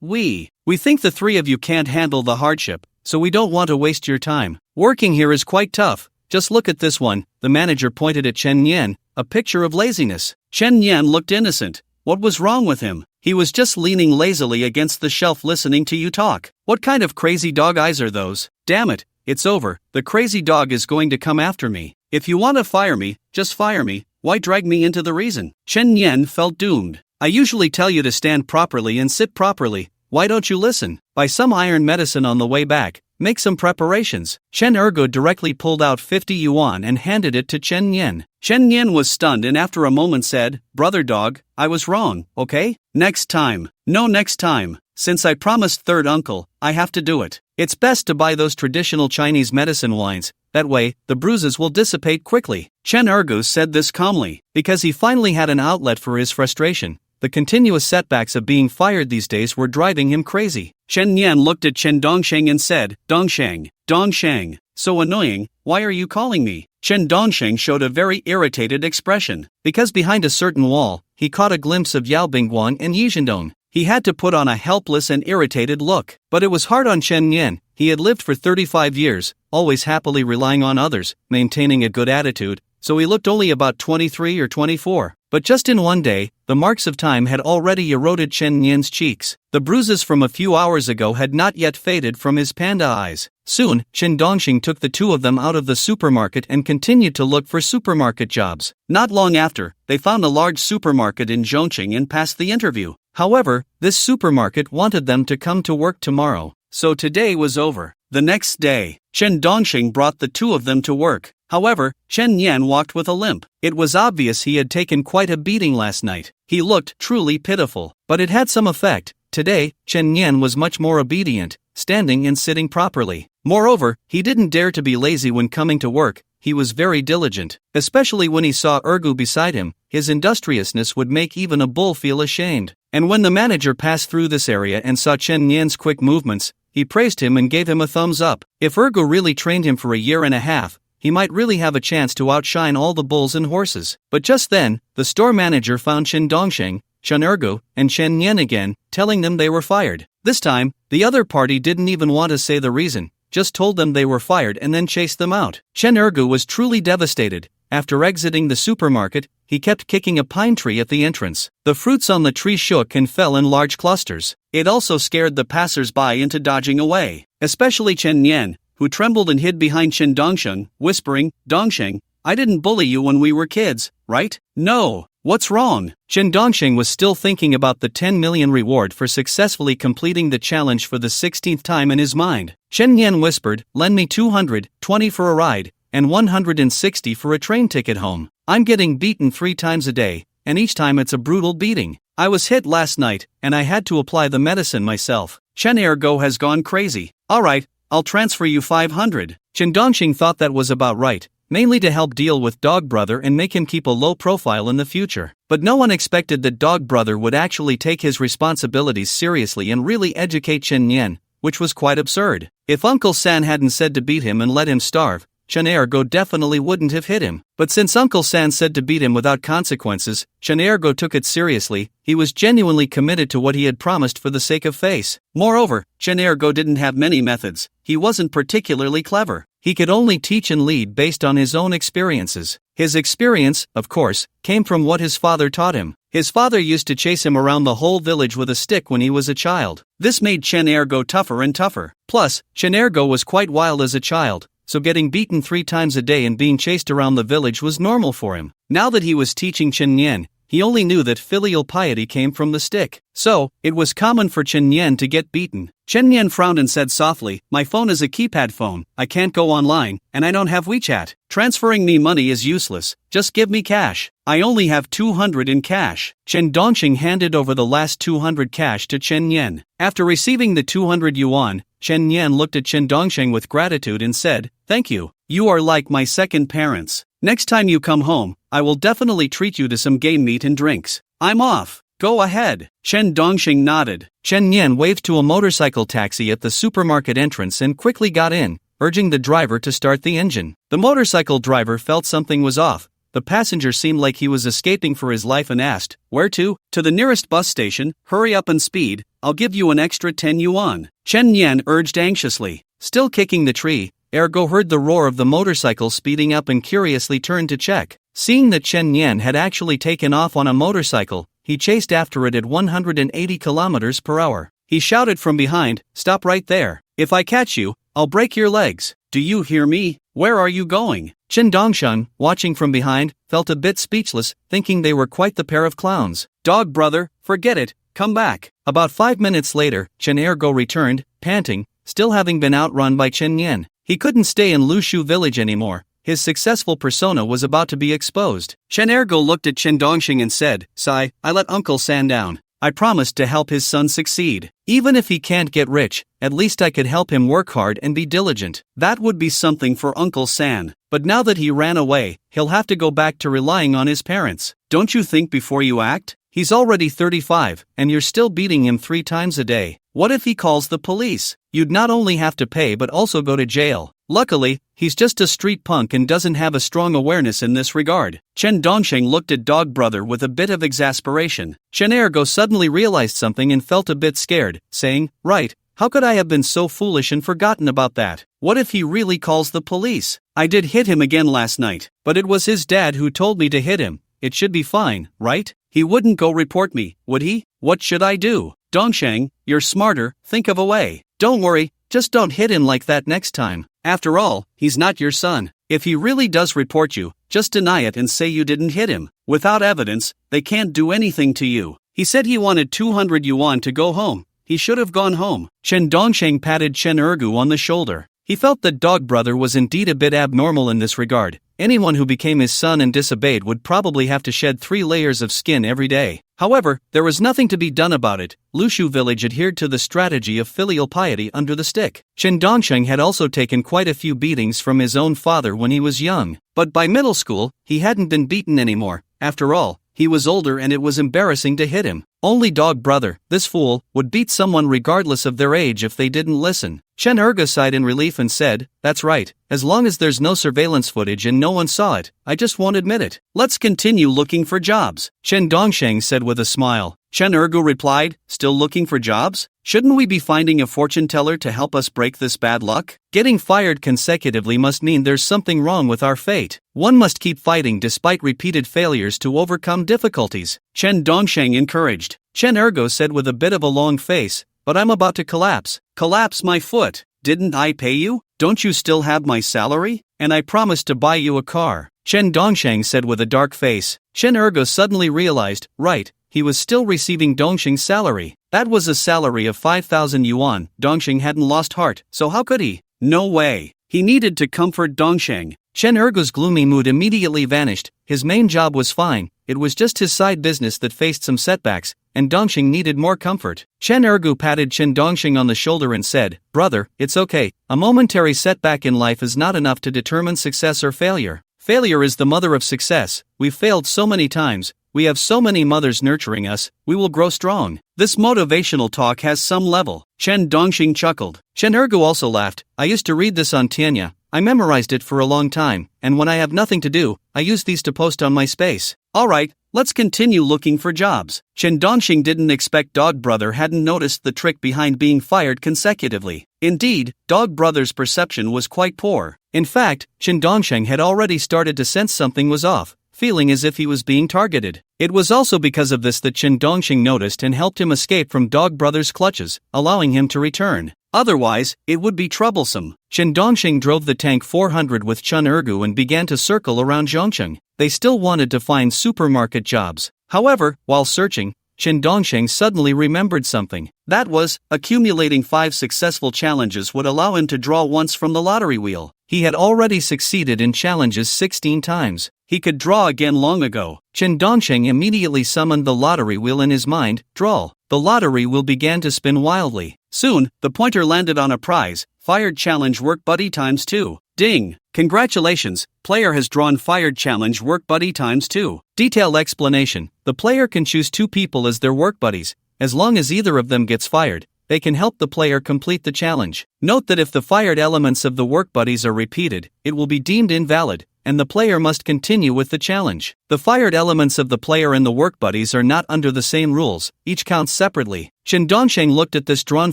We think the 3 of you can't handle the hardship, so we don't want to waste your time. Working here is quite tough. Just look at this one." The manager pointed at Chen Nian, a picture of laziness. Chen Nian looked innocent. What was wrong with him? He was just leaning lazily against the shelf listening to you talk. What kind of crazy dog eyes are those? Damn it, it's over. The crazy dog is going to come after me. If you want to fire me, just fire me. Why drag me into the reason? Chen Nian felt doomed. I usually tell you to stand properly and sit properly. Why don't you listen? Buy some iron medicine on the way back. Make some preparations. Chen Ergo directly pulled out 50 yuan and handed it to Chen Nian. Chen Nian was stunned and after a moment said, "Brother dog, I was wrong, okay? Next time. No, next time. Since I promised third uncle, I have to do it. It's best to buy those traditional Chinese medicine wines. That way, the bruises will dissipate quickly." Chen Ergo said this calmly, because he finally had an outlet for his frustration. The continuous setbacks of being fired these days were driving him crazy. Chen Nian looked at Chen Dongsheng and said, Dongsheng, so annoying, why are you calling me?" Chen Dongsheng showed a very irritated expression, because behind a certain wall, he caught a glimpse of Yao Bingguang and Yi Zhendong. He had to put on a helpless and irritated look. But it was hard on Chen Nian. He had lived for 35 years, always happily relying on others, maintaining a good attitude, so he looked only about 23 or 24. But just in one day, the marks of time had already eroded Chen Nian's cheeks. The bruises from a few hours ago had not yet faded from his panda eyes. Soon, Chen Dongxing took the 2 of them out of the supermarket and continued to look for supermarket jobs. Not long after, they found a large supermarket in Zhongqing and passed the interview. However, this supermarket wanted them to come to work tomorrow. So today was over. The next day, Chen Dongxing brought the 2 of them to work. However, Chen Nian walked with a limp. It was obvious he had taken quite a beating last night. He looked truly pitiful, but it had some effect. Today, Chen Nian was much more obedient, standing and sitting properly. Moreover, he didn't dare to be lazy when coming to work. He was very diligent, especially when he saw Ergu beside him. His industriousness would make even a bull feel ashamed. And when the manager passed through this area and saw Chen Nian's quick movements, he praised him and gave him a thumbs up. If Ergu really trained him for a year and a half, he might really have a chance to outshine all the bulls and horses. But just then, the store manager found Chen Dongxing, Chen Ergu, and Chen Nian again, telling them they were fired. This time, the other party didn't even want to say the reason, just told them they were fired and then chased them out. Chen Ergu was truly devastated. After exiting the supermarket, he kept kicking a pine tree at the entrance. The fruits on the tree shook and fell in large clusters. It also scared the passers-by into dodging away, especially Chen Nian, who trembled and hid behind Chen Dongsheng, whispering, "Dongsheng, I didn't bully you when we were kids, right? No, what's wrong?" Chen Dongsheng was still thinking about the 10 million reward for successfully completing the challenge for the 16th time in his mind. Chen Yan whispered, lend me 220 for a ride, and 160 for a train ticket home. I'm getting beaten 3 times a day, and each time it's a brutal beating. I was hit last night, and I had to apply the medicine myself. Chen Ergo has gone crazy. Alright, I'll transfer you 500. Chen Dongxing thought that was about right, mainly to help deal with Dog Brother and make him keep a low profile in the future. But no one expected that Dog Brother would actually take his responsibilities seriously and really educate Chen Yan, which was quite absurd. If Uncle San hadn't said to beat him and let him starve, Chen Ergo definitely wouldn't have hit him. But since Uncle San said to beat him without consequences, Chen Ergo took it seriously. He was genuinely committed to what he had promised for the sake of face. Moreover, Chen Ergo didn't have many methods. He wasn't particularly clever. He could only teach and lead based on his own experiences. His experience, of course, came from what his father taught him. His father used to chase him around the whole village with a stick when he was a child. This made Chen Ergo tougher and tougher. Plus, Chen Ergo was quite wild as a child, so getting beaten 3 times a day and being chased around the village was normal for him. Now that he was teaching Chen Yan, he only knew that filial piety came from the stick. So, it was common for Chen Yan to get beaten. Chen Yan frowned and said softly, my phone is a keypad phone, I can't go online, and I don't have WeChat. Transferring me money is useless, just give me cash. I only have 200 in cash. Chen Dongxing handed over the last 200 cash to Chen Yan. After receiving the 200 yuan, Chen Yan looked at Chen Dongxing with gratitude and said, thank you. You are like my second parents. Next time you come home, I will definitely treat you to some game meat and drinks. I'm off. Go ahead. Chen Dongxing nodded. Chen Yan waved to a motorcycle taxi at the supermarket entrance and quickly got in, urging the driver to start the engine. The motorcycle driver felt something was off. The passenger seemed like he was escaping for his life and asked, where to? To the nearest bus station, hurry up and speed, I'll give you an extra 10 yuan. Chen Yan urged anxiously. Still kicking the tree, Ergo heard the roar of the motorcycle speeding up and curiously turned to check. Seeing that Chen Yan had actually taken off on a motorcycle, he chased after it at 180 kilometers per hour. He shouted from behind, stop right there. If I catch you, I'll break your legs. Do you hear me? Where are you going? Chen Dongxing, watching from behind, felt a bit speechless, thinking they were quite the pair of clowns. Dog Brother, forget it, come back. About 5 minutes later, Chen Ergo returned, panting, still having been outrun by Chen Yan. He couldn't stay in Lushu village anymore. His successful persona was about to be exposed. Chen Ergo looked at Chen Dongxing and said, Sai, I let Uncle San down. I promised to help his son succeed. Even if he can't get rich, at least I could help him work hard and be diligent. That would be something for Uncle San. But now that he ran away, he'll have to go back to relying on his parents. Don't you think before you act? He's already 35, and you're still beating him 3 times a day. What if he calls the police? You'd not only have to pay but also go to jail. Luckily, he's just a street punk and doesn't have a strong awareness in this regard. Chen Dongxing looked at Dog Brother with a bit of exasperation. Chen Ergo suddenly realized something and felt a bit scared, saying, right, how could I have been so foolish and forgotten about that? What if he really calls the police? I did hit him again last night, but it was his dad who told me to hit him. It should be fine, right? He wouldn't go report me, would he? What should I do? Dongxing, you're smarter, think of a way. Don't worry, just don't hit him like that next time. After all, he's not your son. If he really does report you, just deny it and say you didn't hit him. Without evidence, they can't do anything to you. He said he wanted 200 yuan to go home. He should have gone home. Chen Dongxing patted Chen Ergu on the shoulder. He felt that Dog Brother was indeed a bit abnormal in this regard. Anyone who became his son and disobeyed would probably have to shed 3 layers of skin every day. However, there was nothing to be done about it. Lushu village adhered to the strategy of filial piety under the stick. Chen Dongxing had also taken quite a few beatings from his own father when he was young. But by middle school, he hadn't been beaten anymore. After all, he was older and it was embarrassing to hit him. Only Dog Brother, this fool, would beat someone regardless of their age if they didn't listen. Chen Erga sighed in relief and said, that's right, as long as there's no surveillance footage and no one saw it, I just won't admit it. Let's continue looking for jobs, Chen Dongxing said with a smile. Chen Ergu replied, still looking for jobs? Shouldn't we be finding a fortune teller to help us break this bad luck? Getting fired consecutively must mean there's something wrong with our fate. One must keep fighting despite repeated failures to overcome difficulties, Chen Dongxing encouraged. Chen Ergo said with a bit of a long face, but I'm about to collapse. Collapse my foot. Didn't I pay you? Don't you still have my salary? And I promised to buy you a car. Chen Dongxing said with a dark face. Chen Ergo suddenly realized, right, he was still receiving Dongxing's salary. That was a salary of 5,000 yuan. Dongxing hadn't lost heart, so how could he? No way. He needed to comfort Dongxing. Chen Ergu's gloomy mood immediately vanished. His main job was fine, it was just his side business that faced some setbacks, and Dongxing needed more comfort. Chen Ergu patted Chen Dongxing on the shoulder and said, "Brother, it's okay. A momentary setback in life is not enough to determine success or failure. Failure is the mother of success. We've failed so many times. We have so many mothers nurturing us, we will grow strong." This motivational talk has some level. Chen Dongxing chuckled. Chen Ergu also laughed. "I used to read this on Tianya. I memorized it for a long time, and when I have nothing to do, I use these to post on my space." Alright, let's continue looking for jobs. Chen Dongxing didn't expect Dog Brother hadn't noticed the trick behind being fired consecutively. Indeed, Dog Brother's perception was quite poor. In fact, Chen Dongxing had already started to sense something was off, feeling as if he was being targeted. It was also because of this that Chen Dongxing noticed and helped him escape from Dog Brother's clutches, allowing him to return. Otherwise, it would be troublesome. Chen Dongxing drove the tank 400 with Chen Ergu and began to circle around Zhongcheng. They still wanted to find supermarket jobs. However, while searching, Chen Dongxing suddenly remembered something. That was, accumulating 5 successful challenges would allow him to draw once from the lottery wheel. He had already succeeded in challenges 16 times. He could draw again long ago. Chen Dongxing immediately summoned the lottery wheel in his mind. Draw. The lottery wheel began to spin wildly. Soon, the pointer landed on a prize. Fired challenge work buddy times 2. Ding! Congratulations, player has drawn fired challenge work buddy times 2. Detailed explanation. The player can choose 2 people as their work buddies. As long as either of them gets fired, they can help the player complete the challenge. Note that if the fired elements of the work buddies are repeated, it will be deemed invalid, and the player must continue with the challenge. The fired elements of the player and the work buddies are not under the same rules, each counts separately. Chen Dongxing looked at this drawn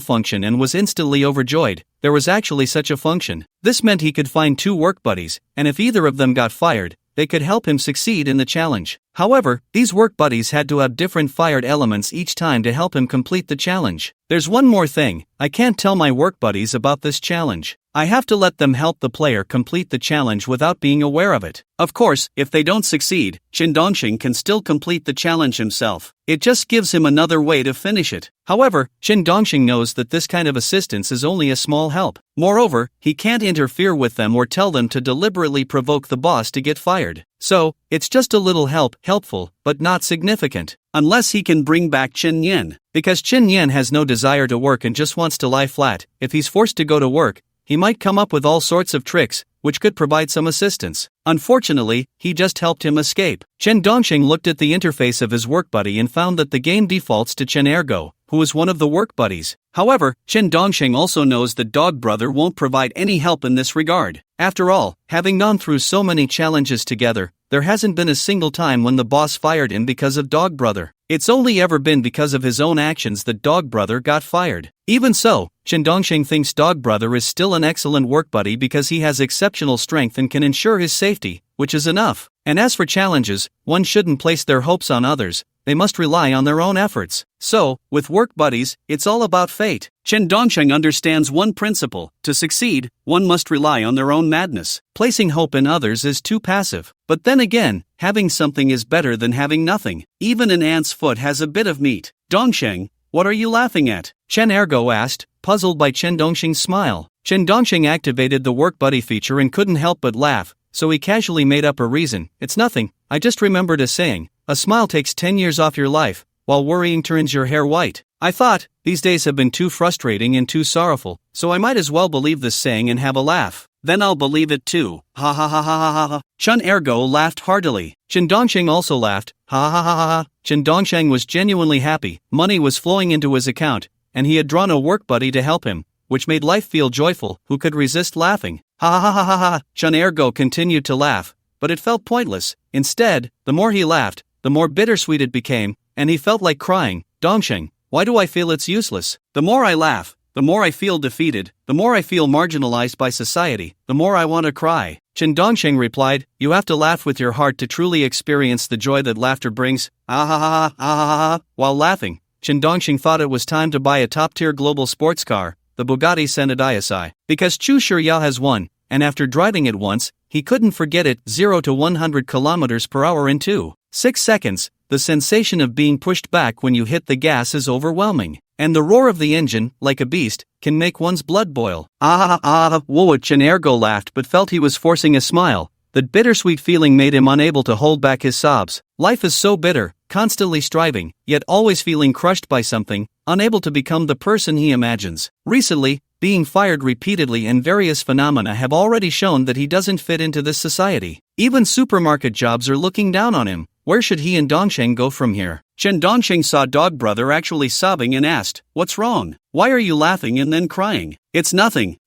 function and was instantly overjoyed. There was actually such a function. This meant he could find 2 work buddies, and if either of them got fired, they could help him succeed in the challenge. However, these work buddies had to have different fired elements each time to help him complete the challenge. There's one more thing, I can't tell my work buddies about this challenge. I have to let them help the player complete the challenge without being aware of it. Of course, if they don't succeed, Chen Dongxing can still complete the challenge himself. It just gives him another way to finish it. However, Chen Dongxing knows that this kind of assistance is only a small help. Moreover, he can't interfere with them or tell them to deliberately provoke the boss to get fired. So, it's just a little helpful, but not significant. Unless he can bring back Chen Yen. Because Chen Yen has no desire to work and just wants to lie flat, if he's forced to go to work, he might come up with all sorts of tricks, which could provide some assistance. Unfortunately, he just helped him escape. Chen Dongxing looked at the interface of his work buddy and found that the game defaults to Chen Ergo, who is one of the work buddies. However, Chen Dongxing also knows that Dog Brother won't provide any help in this regard. After all, having gone through so many challenges together, there hasn't been a single time when the boss fired him because of Dog Brother. It's only ever been because of his own actions that Dog Brother got fired. Even so, Chen Dongxing thinks Dog Brother is still an excellent work buddy because he has exceptional strength and can ensure his safety, which is enough. And as for challenges, one shouldn't place their hopes on others, they must rely on their own efforts. So, with work buddies, it's all about fate. Chen Dongxing understands one principle: to succeed, one must rely on their own madness. Placing hope in others is too passive. But then again, having something is better than having nothing. Even an ant's foot has a bit of meat. Dongxing, what are you laughing at? Chen Ergo asked, puzzled by Chen Dongxing's smile. Chen Dongxing activated the work buddy feature and couldn't help but laugh, so he casually made up a reason. It's nothing, I just remembered a saying, a smile takes 10 years off your life, while worrying turns your hair white. I thought, these days have been too frustrating and too sorrowful, so I might as well believe this saying and have a laugh. Then I'll believe it too. Ha ha ha ha ha ha. Chen Ergo laughed heartily. Chen Dongxing also laughed. Ha ha ha ha ha. Chen Dongxing was genuinely happy. Money was flowing into his account, and he had drawn a work buddy to help him, which made life feel joyful. Who could resist laughing? Ha ha ha ha ha. Chen Ergo continued to laugh, but it felt pointless. Instead, the more he laughed, the more bittersweet it became, and he felt like crying. Dongxing, why do I feel it's useless? The more I laugh, the more I feel defeated, the more I feel marginalized by society, the more I want to cry. Chen Dongxing replied, you have to laugh with your heart to truly experience the joy that laughter brings. Ah ha ha ha ha ha. While laughing, Chen Dongxing thought it was time to buy a top-tier global sports car, the Bugatti Senadai. Because Chu Shiryao has one, and after driving it once, he couldn't forget it. 0 to 100 kilometers per hour in 2.6 seconds. the sensation of being pushed back when you hit the gas is overwhelming. And the roar of the engine, like a beast, can make one's blood boil. Whoa, Chen Ergo laughed but felt he was forcing a smile. That bittersweet feeling made him unable to hold back his sobs. Life is so bitter, constantly striving, yet always feeling crushed by something, unable to become the person he imagines. Recently, being fired repeatedly and various phenomena have already shown that he doesn't fit into this society. Even supermarket jobs are looking down on him. Where should he and Dongsheng go from here? Chen Dongsheng saw Dog Brother actually sobbing and asked, "What's wrong? Why are you laughing and then crying?" It's nothing.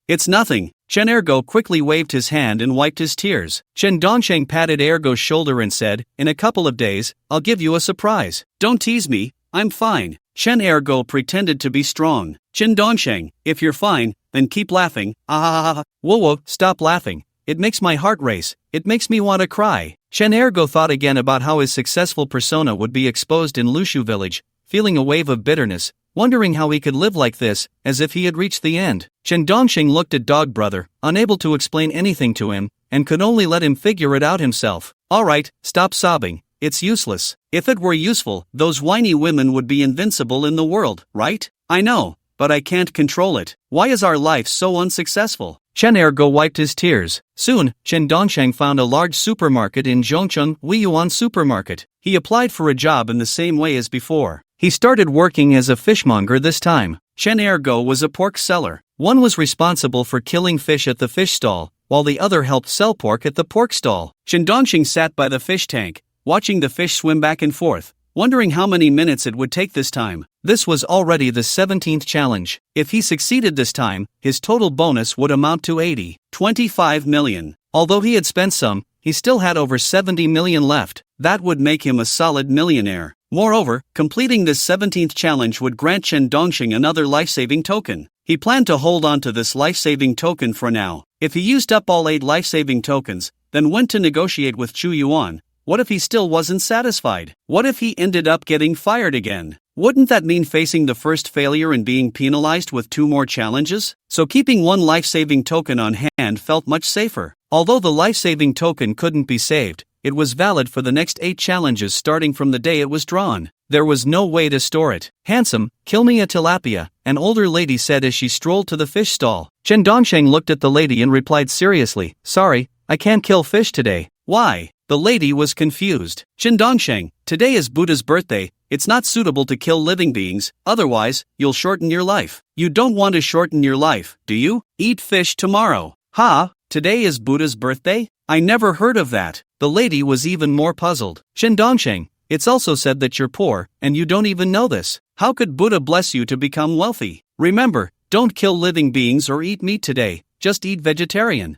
Chen Ergo quickly waved his hand and wiped his tears. Chen Dongsheng patted Ergo's shoulder and said, "In a couple of days, I'll give you a surprise. Don't tease me, I'm fine." Chen pretended to be strong. Chen Dongsheng, if you're fine, then keep laughing. Whoa, stop laughing. It makes my heart race. It makes me want to cry. Chen thought again about how his successful persona would be exposed in Lushu village, feeling a wave of bitterness, wondering how he could live like this, as if he had reached the end. Chen Dongsheng looked at Dog Brother, unable to explain anything to him, and could only let him figure it out himself. Alright, stop sobbing. It's useless. If it were useful, those whiny women would be invincible in the world, right? I know, but I can't control it. Why is our life so unsuccessful? Chen wiped his tears. Soon, Chen Dongsheng found a large supermarket in Zhongcheng, Huiyuan Supermarket. He applied for a job in the same way as before. He started working as a fishmonger this time. Chen was a pork seller. One was responsible for killing fish at the fish stall, while the other helped sell pork at the pork stall. Chen Dongsheng sat by the fish tank, watching the fish swim back and forth, wondering how many minutes it would take this time. This was already the 17th challenge. If he succeeded this time, his total bonus would amount to 25 million. Although he had spent some, he still had over 70 million left. That would make him a solid millionaire. Moreover, completing this 17th challenge would grant Chen Dongsheng another life-saving token. He planned to hold on to this life-saving token for now. If he used up all 8 life-saving tokens, then went to negotiate with Chu Yuan, what if he still wasn't satisfied? What if he ended up getting fired again? Wouldn't that mean facing the first failure and being penalized with 2 more challenges? So keeping 1 life-saving token on hand felt much safer. Although the life-saving token couldn't be saved, it was valid for the next 8 challenges starting from the day it was drawn. There was no way to store it. "Handsome, kill me a tilapia," an older lady said as she strolled to the fish stall. Chen Dongsheng looked at the lady and replied seriously, "Sorry, I can't kill fish today." "Why?" The lady was confused. "Chen Dongsheng, today is Buddha's birthday. It's not suitable to kill living beings, otherwise, you'll shorten your life." "You don't want to shorten your life, do you? Eat fish tomorrow." Today is Buddha's birthday? I never heard of that." The lady was even more puzzled. "Chen Dongsheng, it's also said that you're poor, and you don't even know this. How could Buddha bless you to become wealthy? Remember, don't kill living beings or eat meat today, just eat vegetarian."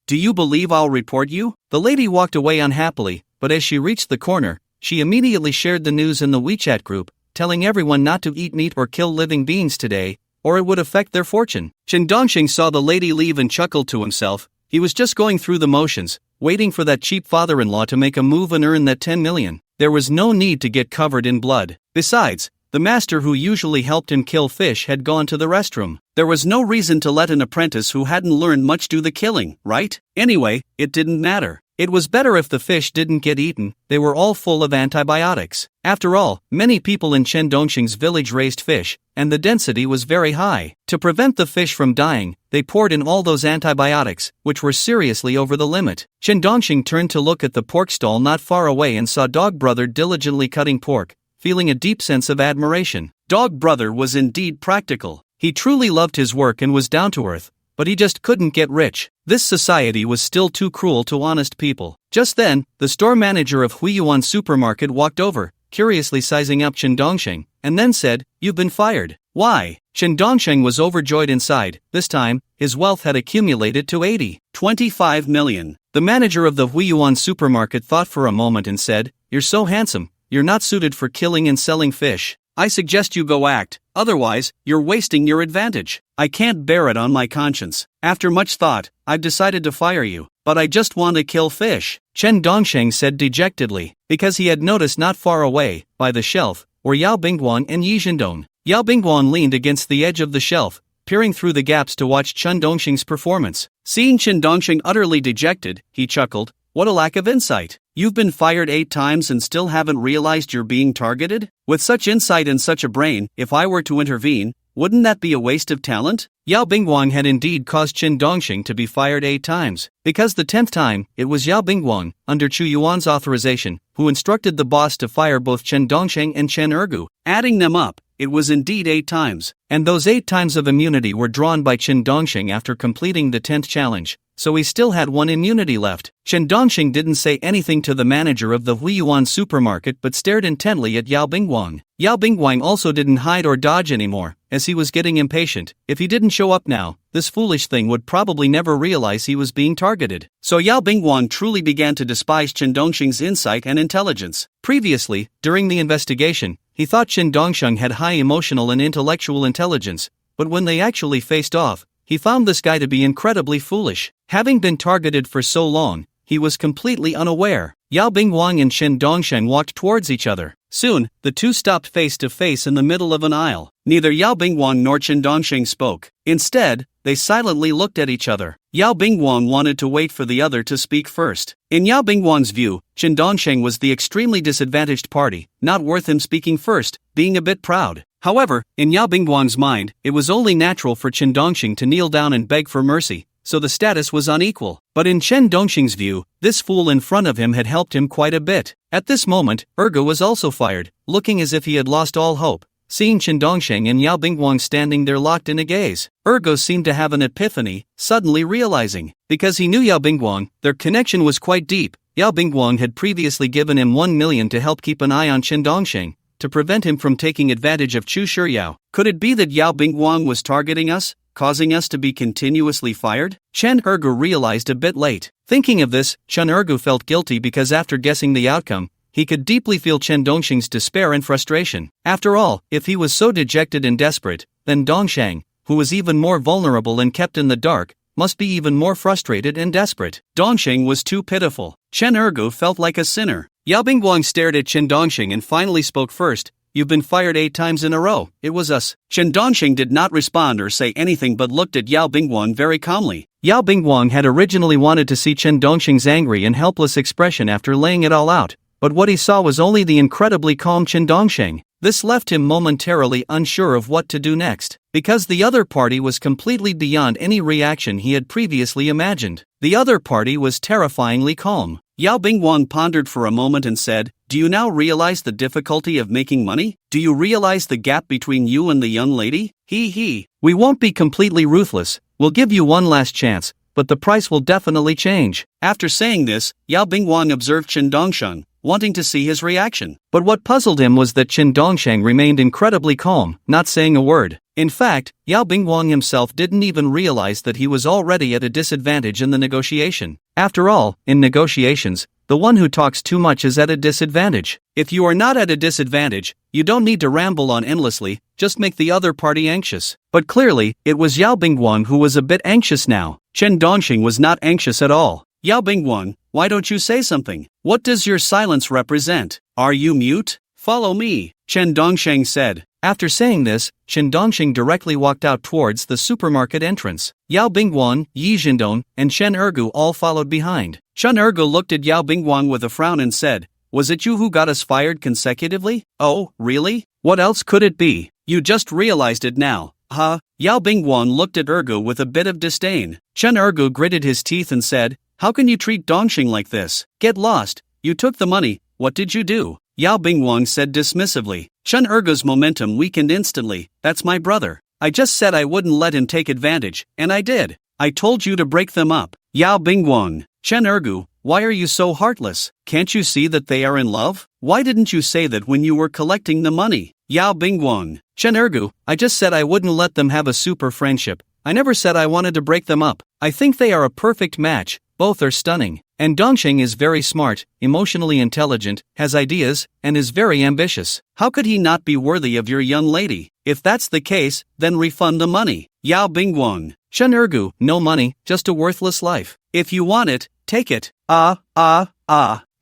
Do you believe I'll report you?" The lady walked away unhappily, but as she reached the corner, she immediately shared the news in the WeChat group, telling everyone not to eat meat or kill living beings today, or it would affect their fortune. Chen Dongsheng saw the lady leave and chuckled to himself. He was just going through the motions, waiting for that cheap father-in-law to make a move and earn that 10 million. There was no need to get covered in blood. Besides, the master who usually helped him kill fish had gone to the restroom. There was no reason to let an apprentice who hadn't learned much do the killing, right? Anyway, it didn't matter. It was better if the fish didn't get eaten. They were all full of antibiotics. After all, many people in Chen Dongsheng's village raised fish, and the density was very high. To prevent the fish from dying, they poured in all those antibiotics, which were seriously over the limit. Chen Dongsheng turned to look at the pork stall not far away and saw Dog Brother diligently cutting pork, feeling a deep sense of admiration. Dog Brother was indeed practical. He truly loved his work and was down to earth, but he just couldn't get rich. This society was still too cruel to honest people. Just then, the store manager of Huiyuan Supermarket walked over, curiously sizing up Chen Dongsheng, and then said, "You've been fired." "Why?" Chen Dongsheng was overjoyed inside. This time, his wealth had accumulated to 25 million. The manager of the Huiyuan Supermarket thought for a moment and said, "You're so handsome, you're not suited for killing and selling fish. I suggest you go act, otherwise, you're wasting your advantage. I can't bear it on my conscience. After much thought, I've decided to fire you, but I just want to kill fish," Chen Dongsheng said dejectedly, because he had noticed not far away, by the shelf, were Yao Bingguan and Yi Zhendong. Yao Bingguan leaned against the edge of the shelf, peering through the gaps to watch Chen Dongsheng's performance. Seeing Chen Dongsheng utterly dejected, he chuckled, "What a lack of insight. You've been fired 8 times and still haven't realized you're being targeted? With such insight and such a brain, if I were to intervene, wouldn't that be a waste of talent? Yao Bingguang had indeed caused Qin Dongxing to be fired 8 times, because the 10th time, it was Yao Bingguang, under Chu Yuan's authorization, who instructed the boss to fire both Qin Dongxing and Chen Ergu. Adding them up, it was indeed 8 times. And those 8 times of immunity were drawn by Qin Dongxing after completing the 10th challenge, so he still had 1 immunity left. Qin Dongxing didn't say anything to the manager of the Huiyuan supermarket but stared intently at Yao Bingguang. Yao Bingguang also didn't hide or dodge anymore, as he was getting impatient. If he didn't show up now, this foolish thing would probably never realize he was being targeted. So Yao Bingguang truly began to despise Qin Dongxing's insight and intelligence. Previously, during the investigation, he thought Qin Dongxing had high emotional and intellectual intelligence, but when they actually faced off, he found this guy to be incredibly foolish. Having been targeted for so long, he was completely unaware. Yao Bingguang and Qin Dongxing walked towards each other. Soon, the two stopped face to face in the middle of an aisle. Neither Yao Bingguang nor Qin Dongxing spoke. Instead, they silently looked at each other. Yao Bingguang wanted to wait for the other to speak first. In Yao Bingguang's view, Qin Dongxing was the extremely disadvantaged party, not worth him speaking first, being a bit proud. However, in Yao Bingguang's mind, it was only natural for Qin Dongxing to kneel down and beg for mercy, so the status was unequal. But in Qin Dongxing's view, this fool in front of him had helped him quite a bit. At this moment, Ergo was also fired, looking as if he had lost all hope. Seeing Qin Dongxing and Yao Bingguang standing there locked in a gaze, Ergo seemed to have an epiphany, suddenly realizing, because he knew Yao Bingguang, their connection was quite deep. Yao Bingguang had previously given him 1 million to help keep an eye on Qin Dongxing, to prevent him from taking advantage of Chu Shiryao. Could it be that Yao Bingguang was targeting us, causing us to be continuously fired? Chen Ergu realized a bit late. Thinking of this, Chen Ergu felt guilty because after guessing the outcome, he could deeply feel Qin Dongxing's despair and frustration. After all, if he was so dejected and desperate, then Dongshang, who was even more vulnerable and kept in the dark, must be even more frustrated and desperate. Dongshang was too pitiful. Chen Ergu felt like a sinner. Yao Bingguang stared at Qin Dongxing and finally spoke first. You've been fired 8 times in a row. It was us. Qin Dongxing did not respond or say anything but looked at Yao Bingguang very calmly. Yao Bingguang had originally wanted to see Qin Dongxing's angry and helpless expression after laying it all out, but what he saw was only the incredibly calm Qin Dongxing. This left him momentarily unsure of what to do next, because the other party was completely beyond any reaction he had previously imagined. The other party was terrifyingly calm. Yao Bingguang pondered for a moment and said, "Do you now realize the difficulty of making money? Do you realize the gap between you and the young lady? We won't be completely ruthless, we'll give you one last chance, but the price will definitely change." After saying this, Yao Bingguang observed Qin Dongsheng, wanting to see his reaction. But what puzzled him was that Qin Dongsheng remained incredibly calm, not saying a word. In fact, Yao Bingguang himself didn't even realize that he was already at a disadvantage in the negotiation. After all, in negotiations, the one who talks too much is at a disadvantage. If you are not at a disadvantage, you don't need to ramble on endlessly, just make the other party anxious. But clearly, it was Yao Bingguang who was a bit anxious now. Qin Dongxing was not anxious at all. Yao Bingguang, why don't you say something? What does your silence represent? Are you mute? Follow me, Qin Dongsheng said. After saying this, Qin Dongxing directly walked out towards the supermarket entrance. Yao Bingguang, Yi Jindong, and Chen Ergu all followed behind. Chen Ergu looked at Yao Bingguang with a frown and said, "Was it you who got us fired consecutively? Oh, really? What else could it be? You just realized it now, huh?" Yao Bingguang looked at Ergu with a bit of disdain. Chen Ergu gritted his teeth and said, "How can you treat Dongxing like this? Get lost. You took the money, what did you do?" Yao Bingguang said dismissively. Chen Ergu's momentum weakened instantly. "That's my brother. I just said I wouldn't let him take advantage, and I did. I told you to break them up." Yao Bingguang, Chen Ergu, why are you so heartless? Can't you see that they are in love? Why didn't you say that when you were collecting the money? Yao Bingguang, Chen Ergu, I just said I wouldn't let them have a super friendship. I never said I wanted to break them up. I think they are a perfect match. Both are stunning. And Dongxing is very smart, emotionally intelligent, has ideas, and is very ambitious. How could he not be worthy of your young lady? If that's the case, then refund the money. Yao Bingguang, Chen Ergu, no money, just a worthless life. If you want it, take it. Are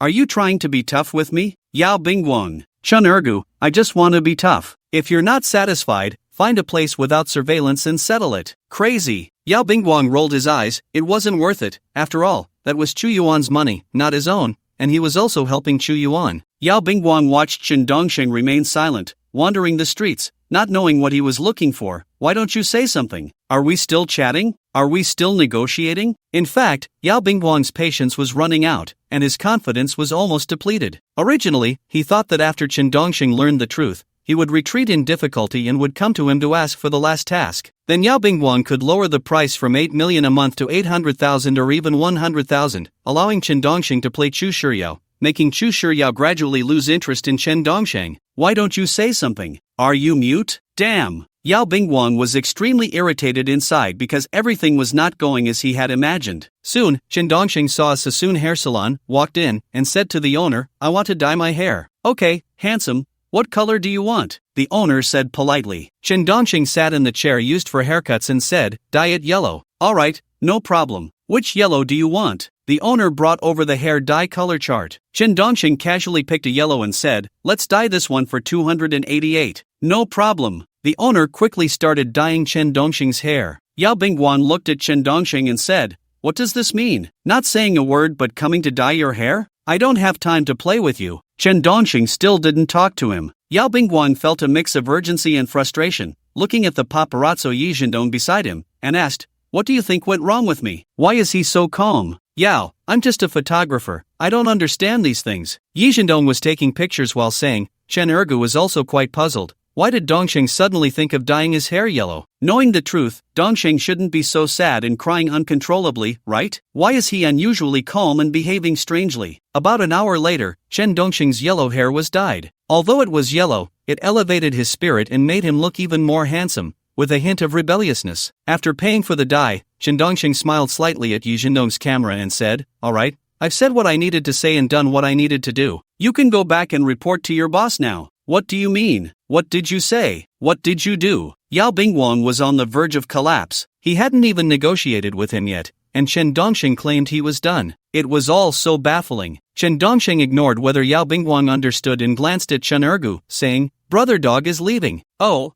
you trying to be tough with me? Yao Bingguang, Chen Ergu, I just want to be tough. If you're not satisfied, find a place without surveillance and settle it. Crazy. Yao Bingguang rolled his eyes. It wasn't worth it. After all, that was Chu Yuan's money, not his own. and he was also helping Chu Yuan. Yao Bingguang watched Chen Dongsheng remain silent, wandering the streets, not knowing what he was looking for. Why don't you say something? Are we still chatting? Are we still negotiating? In fact, Yao Bingguang's patience was running out, and his confidence was almost depleted. Originally, he thought that after Chen Dongsheng learned the truth, he would retreat in difficulty and would come to him to ask for the last task. Then Yao Bingguang could lower the price from 8 million a month to 800,000 or even 100,000, allowing Chen Dongsheng to play Chu Shiyao, making Chu Shiyao gradually lose interest in Chen Dongsheng. Why don't you say something? Are you mute? Damn! Yao Bingguang was extremely irritated inside because everything was not going as he had imagined. Soon, Chen Dongsheng saw a Sassoon hair salon, walked in, and said to the owner, "I want to dye my hair." "Okay, handsome. What color do you want?" the owner said politely. Chen Dongsheng sat in the chair used for haircuts and said, "Dye it yellow." "Alright, no problem. Which yellow do you want?" The owner brought over the hair dye color chart. Chen Dongsheng casually picked a yellow and said, "Let's dye this one for 288. "No problem." The owner quickly started dyeing Chen Dongsheng's hair. Yao Bingguang looked at Chen Dongsheng and said, "What does this mean? Not saying a word but coming to dye your hair? I don't have time to play with you." Chen Dongsheng still didn't talk to him. Yao Bingguang felt a mix of urgency and frustration, looking at the paparazzo Yi Zhendong beside him, and asked, "What do you think went wrong with me? Why is he so calm?" "Yao, I'm just a photographer, I don't understand these things." Yi Zhendong was taking pictures while saying. Chen Ergu was also quite puzzled. Why did Dongsheng suddenly think of dyeing his hair yellow? Knowing the truth, Dongsheng shouldn't be so sad and crying uncontrollably, right? Why is he unusually calm and behaving strangely? About an hour later, Chen Dongsheng's yellow hair was dyed. Although it was yellow, it elevated his spirit and made him look even more handsome, with a hint of rebelliousness. After paying for the dye, Chen Dongsheng smiled slightly at Yi Zhendong's camera and said, "Alright, I've said what I needed to say and done what I needed to do. You can go back and report to your boss now." "What do you mean? What did you say? What did you do?" Yao Bingguang was on the verge of collapse. He hadn't even negotiated with him yet, and Chen Dongsheng claimed he was done. It was all so baffling. Chen Dongsheng ignored whether Yao Bingguang understood and glanced at Chen Ergu, saying, "Brother dog is leaving." Oh.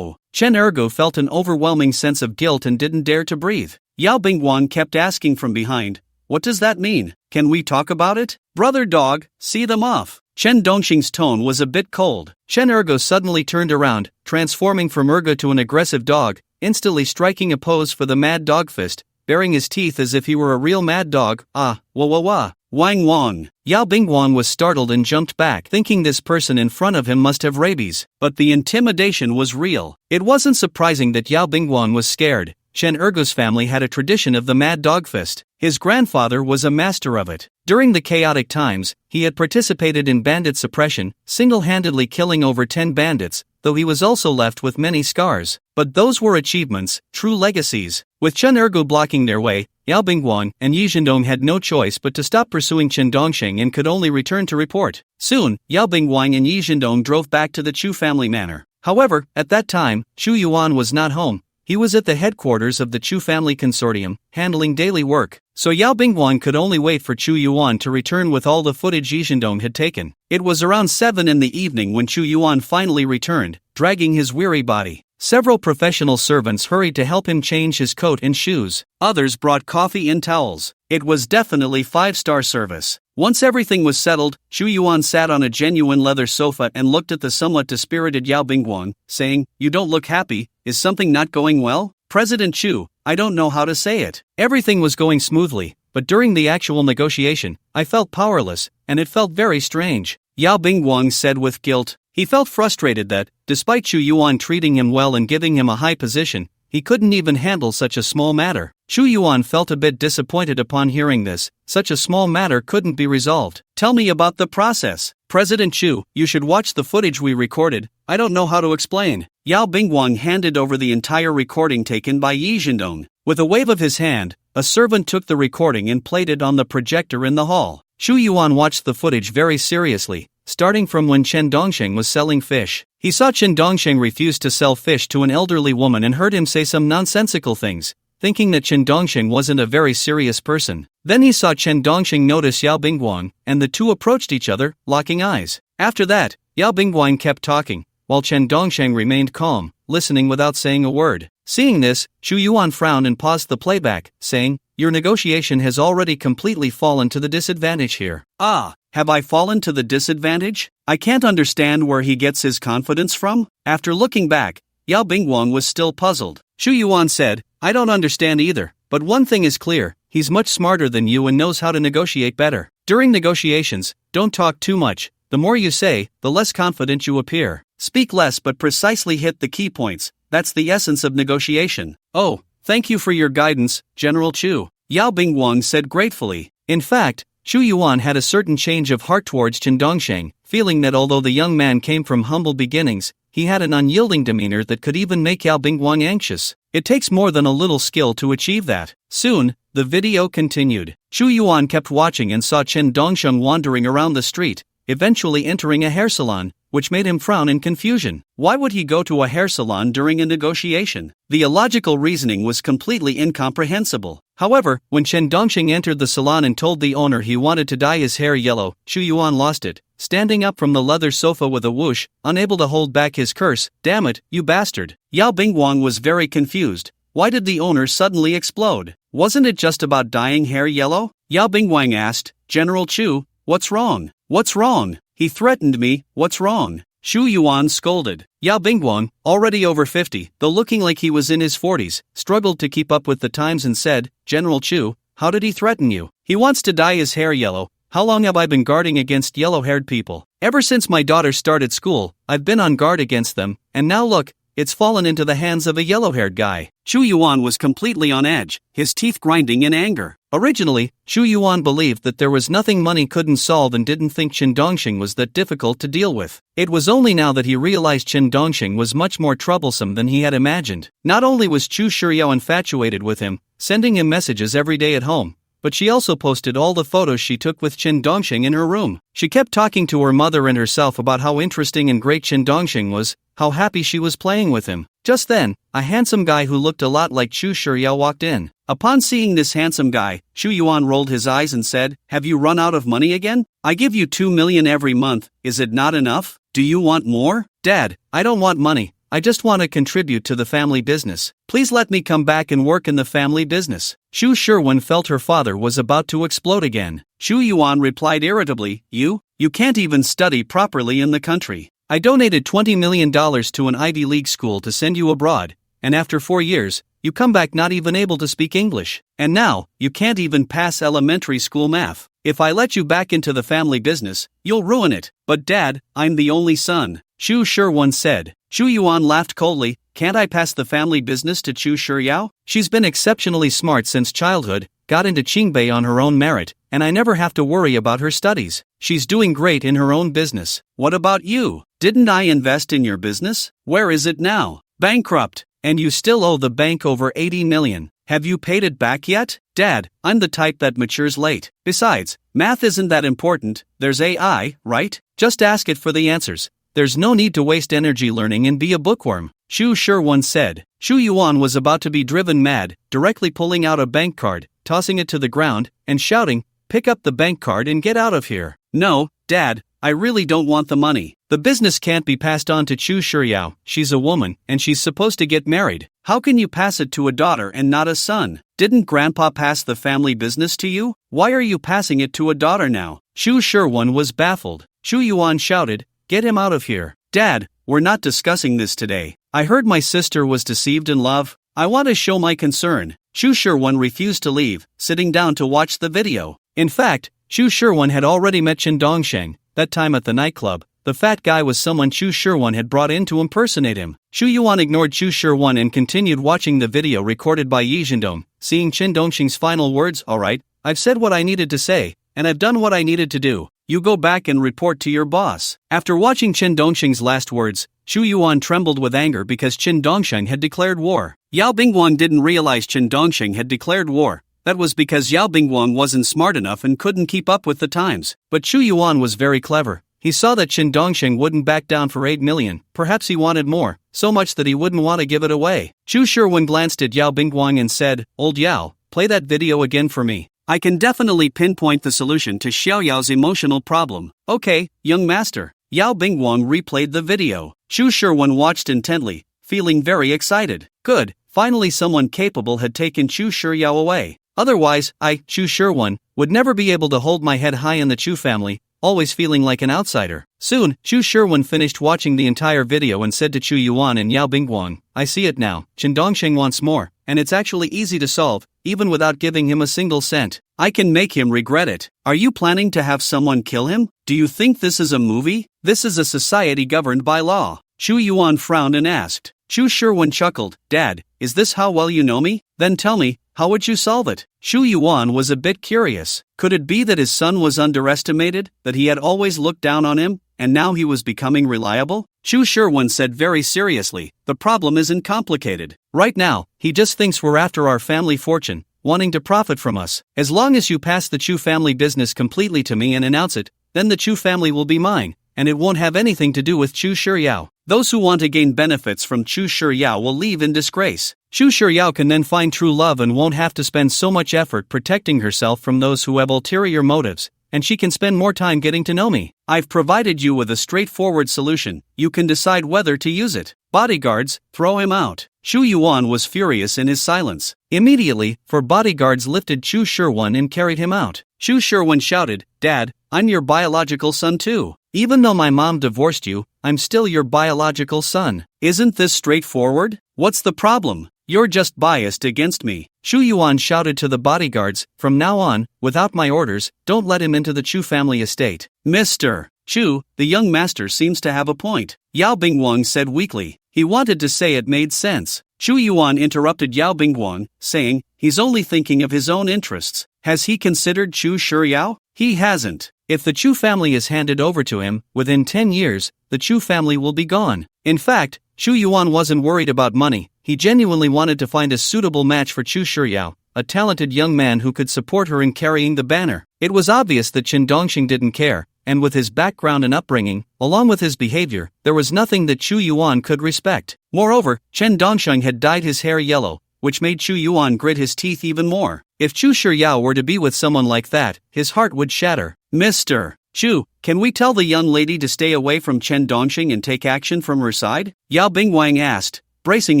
Chen Ergu felt an overwhelming sense of guilt and didn't dare to breathe. Yao Bingguang kept asking from behind, "What does that mean? Can we talk about it? Brother dog, see them off." Chen Dongsheng's tone was a bit cold. Chen Ergu suddenly turned around, transforming from Ergu to an aggressive dog, instantly striking a pose for the mad dog fist, baring his teeth as if he were a real mad dog. Wang Wang. Yao Bingguang was startled and jumped back, thinking this person in front of him must have rabies. But the intimidation was real. It wasn't surprising that Yao Bingguang was scared. Chen Ergu's family had a tradition of the mad dog fist. His grandfather was a master of it. During the chaotic times, he had participated in bandit suppression, single-handedly killing over 10 bandits, though he was also left with many scars. But those were achievements, true legacies. With Chen Ergu blocking their way, Yao Bingguang and Yi Zhendong had no choice but to stop pursuing Chen Dongsheng and could only return to report. Soon, Yao Bingguang and Yi Zhendong drove back to the Chu family manor. However, at that time, Chu Yuan was not home. He was at the headquarters of the Chu family consortium, handling daily work. So Yao Bingguang could only wait for Chu Yuan to return with all the footage Yi Zhendong had taken. It was around 7 in the evening when Chu Yuan finally returned, dragging his weary body. Several professional servants hurried to help him change his coat and shoes. Others brought coffee and towels. It was definitely 5-star service. Once everything was settled, Chu Yuan sat on a genuine leather sofa and looked at the somewhat dispirited Yao Bingguang, saying, "You don't look happy, is something not going well?" "President Chu, I don't know how to say it. Everything was going smoothly, but during the actual negotiation, I felt powerless, and it felt very strange," Yao Bingguang said with guilt. He felt frustrated that, despite Chu Yuan treating him well and giving him a high position, he couldn't even handle such a small matter. Chu Yuan felt a bit disappointed upon hearing this. Such a small matter couldn't be resolved. "Tell me about the process. President Chu, you should watch the footage we recorded. I don't know how to explain." Yao Bingguang handed over the entire recording taken by Yi Zhendong. With a wave of his hand, a servant took the recording and played it on the projector in the hall. Chu Yuan watched the footage very seriously, starting from when Chen Dongsheng was selling fish. He saw Chen Dongsheng refuse to sell fish to an elderly woman and heard him say some nonsensical things, thinking that Chen Dongsheng wasn't a very serious person. Then he saw Chen Dongsheng notice Yao Bingguang, and the two approached each other, locking eyes. After that, Yao Bingguang kept talking, while Chen Dongsheng remained calm, listening without saying a word. Seeing this, Chu Yuan frowned and paused the playback, saying, your negotiation has already completely fallen to the disadvantage here. Ah, have I fallen to the disadvantage? I can't understand where he gets his confidence from. After looking back, Yao Bingguang was still puzzled. Xu Yuan said, I don't understand either, but one thing is clear, he's much smarter than you and knows how to negotiate better. During negotiations, don't talk too much. The more you say, the less confident you appear. Speak less but precisely hit the key points. That's the essence of negotiation. Oh, thank you for your guidance, General Chu, Yao Bingguang said gratefully. In fact, Xu Yuan had a certain change of heart towards Chen Dongsheng, feeling that although the young man came from humble beginnings, he had an unyielding demeanor that could even make Yao Bingguang anxious. It takes more than a little skill to achieve that. Soon, the video continued. Xu Yuan kept watching and saw Chen Dongsheng wandering around the street, eventually entering a hair salon, which made him frown in confusion. Why would he go to a hair salon during a negotiation? The illogical reasoning was completely incomprehensible. However, when Chen Dongsheng entered the salon and told the owner he wanted to dye his hair yellow, Xu Yuan lost it, standing up from the leather sofa with a whoosh, unable to hold back his curse. Damn it, you bastard. Yao Bingguang was very confused. Why did the owner suddenly explode? Wasn't it just about dyeing hair yellow? Yao Bingguang asked, General Chu, what's wrong? What's wrong? He threatened me, what's wrong? Xu Yuan scolded. Yao Bingguang, already over 50, though looking like he was in his 40s, struggled to keep up with the times and said, General Chu, how did he threaten you? He wants to dye his hair yellow. How long have I been guarding against yellow-haired people? Ever since my daughter started school, I've been on guard against them, and now look, it's fallen into the hands of a yellow-haired guy. Xu Yuan was completely on edge, his teeth grinding in anger. Originally, Xu Yuan believed that there was nothing money couldn't solve and didn't think Chen Dongsheng was that difficult to deal with. It was only now that he realized Chen Dongsheng was much more troublesome than he had imagined. Not only was Chu Shiryao infatuated with him, sending him messages every day at home, but she also posted all the photos she took with Chen Dongsheng in her room. She kept talking to her mother and herself about how interesting and great Chen Dongsheng was, how happy she was playing with him. Just then, a handsome guy who looked a lot like Chu Shiryao walked in. Upon seeing this handsome guy, Xu Yuan rolled his eyes and said, Have you run out of money again? I give you 2 million every month, is it not enough? Do you want more? Dad, I don't want money. I just want to contribute to the family business. Please let me come back and work in the family business. Xu Shiwen felt her father was about to explode again. Xu Yuan replied irritably, You can't even study properly in the country. I donated $20 million to an Ivy League school to send you abroad, and after 4 years, you come back not even able to speak English. And now, you can't even pass elementary school math. If I let you back into the family business, you'll ruin it. But Dad, I'm the only son, Xu Shiwen said. Xu Yuan laughed coldly, Can't I pass the family business to Chu Shiryao? She's been exceptionally smart since childhood, got into Qingbei on her own merit, and I never have to worry about her studies. She's doing great in her own business. What about you? Didn't I invest in your business? Where is it now? Bankrupt. And you still owe the bank over 80 million. Have you paid it back yet? Dad, I'm the type that matures late. Besides, math isn't that important. There's AI, right? Just ask it for the answers. There's no need to waste energy learning and be a bookworm, Xu Shiwen said. Xu Yuan was about to be driven mad, directly pulling out a bank card, tossing it to the ground, and shouting, Pick up the bank card and get out of here. No, Dad, I really don't want the money. The business can't be passed on to Chu Shiryao. She's a woman, and she's supposed to get married. How can you pass it to a daughter and not a son? Didn't Grandpa pass the family business to you? Why are you passing it to a daughter now? Xu Shiwen was baffled. Xu Yuan shouted, Get him out of here. Dad, we're not discussing this today. I heard my sister was deceived in love. I want to show my concern. Xu Shiwen refused to leave, sitting down to watch the video. In fact, Xu Shiwen had already met Chen Dongsheng, that time at the nightclub. The fat guy was someone Xu Shiwen had brought in to impersonate him. Xu Yuan ignored Xu Shiwen and continued watching the video recorded by Yi Zhendong, seeing Chen Dongsheng's final words, Alright, I've said what I needed to say, and I've done what I needed to do. You go back and report to your boss. After watching Chen Dongsheng's last words, Xu Yuan trembled with anger because Chen Dongsheng had declared war. Yao Bingguang didn't realize Chen Dongsheng had declared war. That was because Yao Bingguang wasn't smart enough and couldn't keep up with the times. But Xu Yuan was very clever. He saw that Chen Dongsheng wouldn't back down for 8 million, perhaps he wanted more, so much that he wouldn't want to give it away. Xu Shiwen glanced at Yao Bingguang and said, Old Yao, play that video again for me. I can definitely pinpoint the solution to Xiao Yao's emotional problem. Okay, young master. Yao Bingguang replayed the video. Xu Shiwen watched intently, feeling very excited. Good, finally someone capable had taken Chu Shiryao away. Otherwise, Chu Sherwon, would never be able to hold my head high in the Chu family, always feeling like an outsider. Soon, Chu Sherwon finished watching the entire video and said to Chu Yuan and Yao Bingguang, I see it now, Chen Dongsheng wants more, and it's actually easy to solve, even without giving him a single cent. I can make him regret it. Are you planning to have someone kill him? Do you think this is a movie? This is a society governed by law. Chu Yuan frowned and asked. Chu Sherwon chuckled, Dad, is this how well you know me? Then tell me, how would you solve it? Chu Yuan was a bit curious. Could it be that his son was underestimated, that he had always looked down on him, and now he was becoming reliable? Chu Sherwon said very seriously, the problem isn't complicated. Right now, he just thinks we're after our family fortune, wanting to profit from us. As long as you pass the Chu family business completely to me and announce it, then the Chu family will be mine, and it won't have anything to do with Chu Shiryao. Those who want to gain benefits from Chu Shiryao will leave in disgrace. Chu Shiryao can then find true love and won't have to spend so much effort protecting herself from those who have ulterior motives, and she can spend more time getting to know me. I've provided you with a straightforward solution. You can decide whether to use it. Bodyguards, throw him out. Chu Yuan was furious in his silence. Immediately, 4 bodyguards lifted Chu Sherwon and carried him out. Chu Sherwon shouted, Dad, I'm your biological son too. Even though my mom divorced you, I'm still your biological son. Isn't this straightforward? What's the problem? You're just biased against me. Chu Yuan shouted to the bodyguards, from now on, without my orders, don't let him into the Chu family estate. Mr. Chu, the young master seems to have a point. Yao Bingguang said weakly. He wanted to say it made sense. Chu Yuan interrupted Yao Bingguang, saying, he's only thinking of his own interests. Has he considered Chu Shiryao? He hasn't. If the Chu family is handed over to him, within 10 years, the Chu family will be gone. In fact, Chu Yuan wasn't worried about money. He genuinely wanted to find a suitable match for Chu Shiryao, a talented young man who could support her in carrying the banner. It was obvious that Chen Dongxing didn't care, and with his background and upbringing, along with his behavior, there was nothing that Chu Yuan could respect. Moreover, Chen Dongxing had dyed his hair yellow, which made Chu Yuan grit his teeth even more. If Chu Shiryao were to be with someone like that, his heart would shatter. Mr. Chu, can we tell the young lady to stay away from Chen Dongxing and take action from her side? Yao Bingguang asked, bracing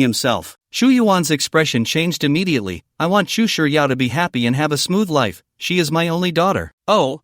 himself. Chu Yuan's expression changed immediately. I want Chu Shiryao to be happy and have a smooth life. She is my only daughter. Oh.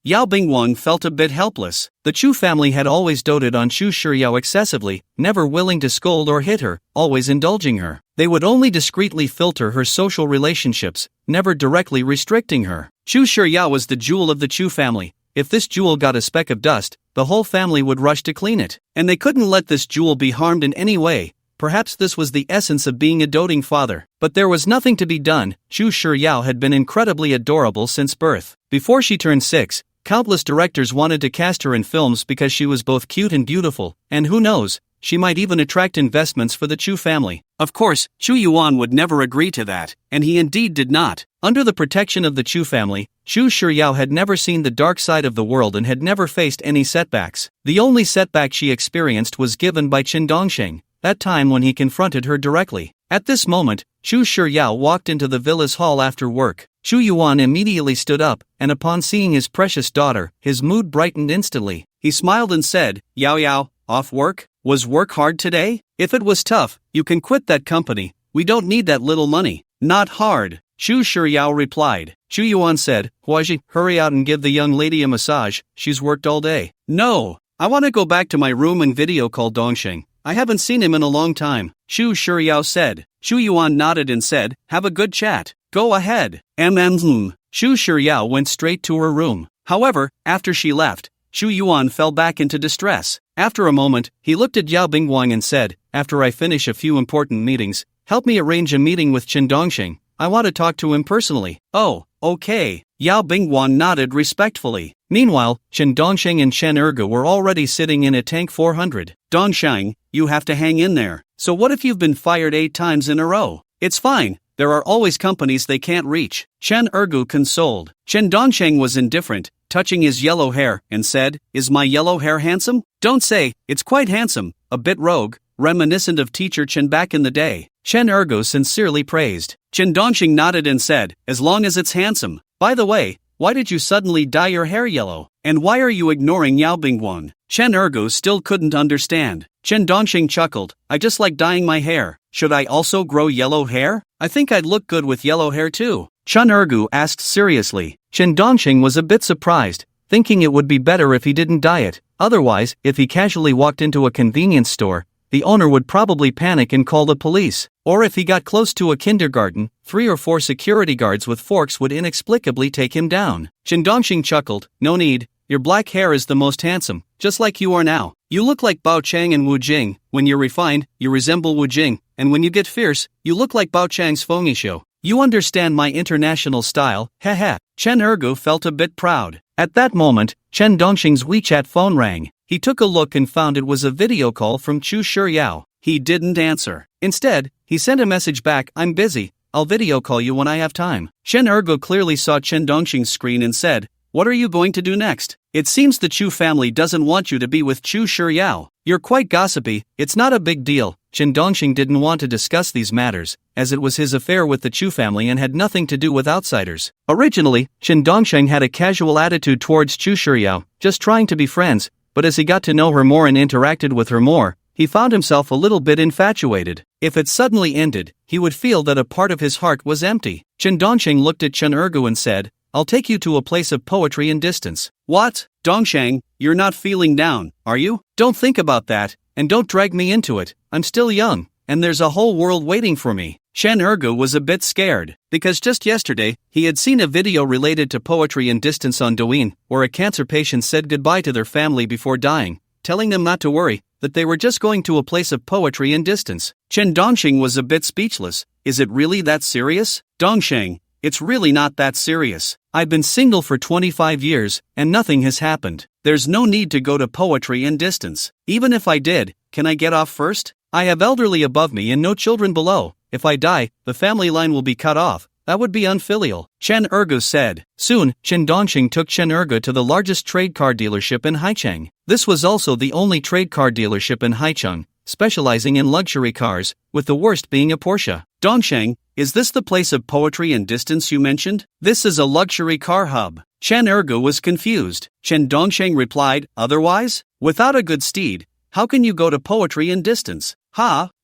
Yao Bingguang felt a bit helpless. The Chu family had always doted on Chu Shiryao excessively, never willing to scold or hit her, always indulging her. They would only discreetly filter her social relationships, never directly restricting her. Chu Shiryao was the jewel of the Chu family. If this jewel got a speck of dust, the whole family would rush to clean it. And they couldn't let this jewel be harmed in any way. Perhaps this was the essence of being a doting father. But there was nothing to be done. Chu Shiryao had been incredibly adorable since birth. Before she turned 6, countless directors wanted to cast her in films because she was both cute and beautiful, and who knows, she might even attract investments for the Chu family. Of course, Chu Yuan would never agree to that, and he indeed did not. Under the protection of the Chu family, Chu Shiryao had never seen the dark side of the world and had never faced any setbacks. The only setback she experienced was given by Chen Dongxing, that time when he confronted her directly. At this moment, Chu Shiryao walked into the villa's hall after work. Chu Yuan immediately stood up, and upon seeing his precious daughter, his mood brightened instantly. He smiled and said, Yao, off work? Was work hard today? If it was tough, you can quit that company. We don't need that little money. Not hard, Chu Shiryao replied. Chu Yuan said, Huaji, hurry out and give the young lady a massage. She's worked all day. No, I want to go back to my room and video call Dongxing. I haven't seen him in a long time, Chu Shiryao said. Chu Yuan nodded and said, have a good chat. Go ahead. Chu Shiryao went straight to her room. However, after she left, Chu Yuan fell back into distress. After a moment, he looked at Yao Bingguang and said, after I finish a few important meetings, help me arrange a meeting with Chen Dongxing. I want to talk to him personally. Oh, okay. Yao Bingguang nodded respectfully. Meanwhile, Chen Dongxing and Chen Ergu were already sitting in a tank 400. Dongxing, you have to hang in there. So what if you've been fired 8 times in a row? It's fine. There are always companies they can't reach. Chen Ergu consoled. Chen Dongxing was indifferent, touching his yellow hair, and said, is my yellow hair handsome? Don't say, it's quite handsome, a bit rogue, reminiscent of teacher Chen back in the day. Chen Ergu sincerely praised. Chen Dongxing nodded and said, as long as it's handsome. By the way, why did you suddenly dye your hair yellow? And why are you ignoring Yao Bingguang? Chen Ergu still couldn't understand. Chen Dongxing chuckled, I just like dyeing my hair. Should I also grow yellow hair? I think I'd look good with yellow hair too. Chun Ergu asked seriously. Chen Dongxing was a bit surprised, thinking it would be better if he didn't dye it. Otherwise, if he casually walked into a convenience store, the owner would probably panic and call the police. Or if he got close to a kindergarten, 3 or 4 security guards with forks would inexplicably take him down. Chen Dongxing chuckled. No need, your black hair is the most handsome, just like you are now. You look like Bao Chang and Wu Jing. When you're refined, you resemble Wu Jing, and when you get fierce, you look like Bao Chang's Fengyi show. You understand my international style, heh. Chen Ergu felt a bit proud. At that moment, Chen Dongxing's WeChat phone rang. He took a look and found it was a video call from Chu Shiryao. He didn't answer. Instead, he sent a message back, I'm busy, I'll video call you when I have time. Chen Ergu clearly saw Chen Dongxing's screen and said, what are you going to do next? It seems the Chu family doesn't want you to be with Chu Shiryao. You're quite gossipy, it's not a big deal. Chen Dongxing didn't want to discuss these matters, as it was his affair with the Chu family and had nothing to do with outsiders. Originally, Chen Dongxing had a casual attitude towards Chu Shiryao, just trying to be friends, but as he got to know her more and interacted with her more, he found himself a little bit infatuated. If it suddenly ended, he would feel that a part of his heart was empty. Chen Dongxing looked at Chen Ergu and said, I'll take you to a place of poetry and distance. What? Dongsheng, you're not feeling down, are you? Don't think about that, and don't drag me into it. I'm still young, and there's a whole world waiting for me. Chen Ergu was a bit scared, because just yesterday, he had seen a video related to poetry and distance on Douyin, where a cancer patient said goodbye to their family before dying, telling them not to worry, that they were just going to a place of poetry and distance. Chen Dongxing was a bit speechless. Is it really that serious? Dongsheng, it's really not that serious. I've been single for 25 years, and nothing has happened. There's no need to go to poetry and distance. Even if I did, can I get off first? I have elderly above me and no children below. If I die, the family line will be cut off. That would be unfilial, Chen Ergu said. Soon, Chen Dongxing took Chen Ergu to the largest trade car dealership in Haicheng. This was also the only trade car dealership in Haicheng, specializing in luxury cars, with the worst being a Porsche. Dongsheng, is this the place of poetry and distance you mentioned? This is a luxury car hub. Chen Ergu was confused. Chen Dongsheng replied, otherwise? Without a good steed, how can you go to poetry and distance?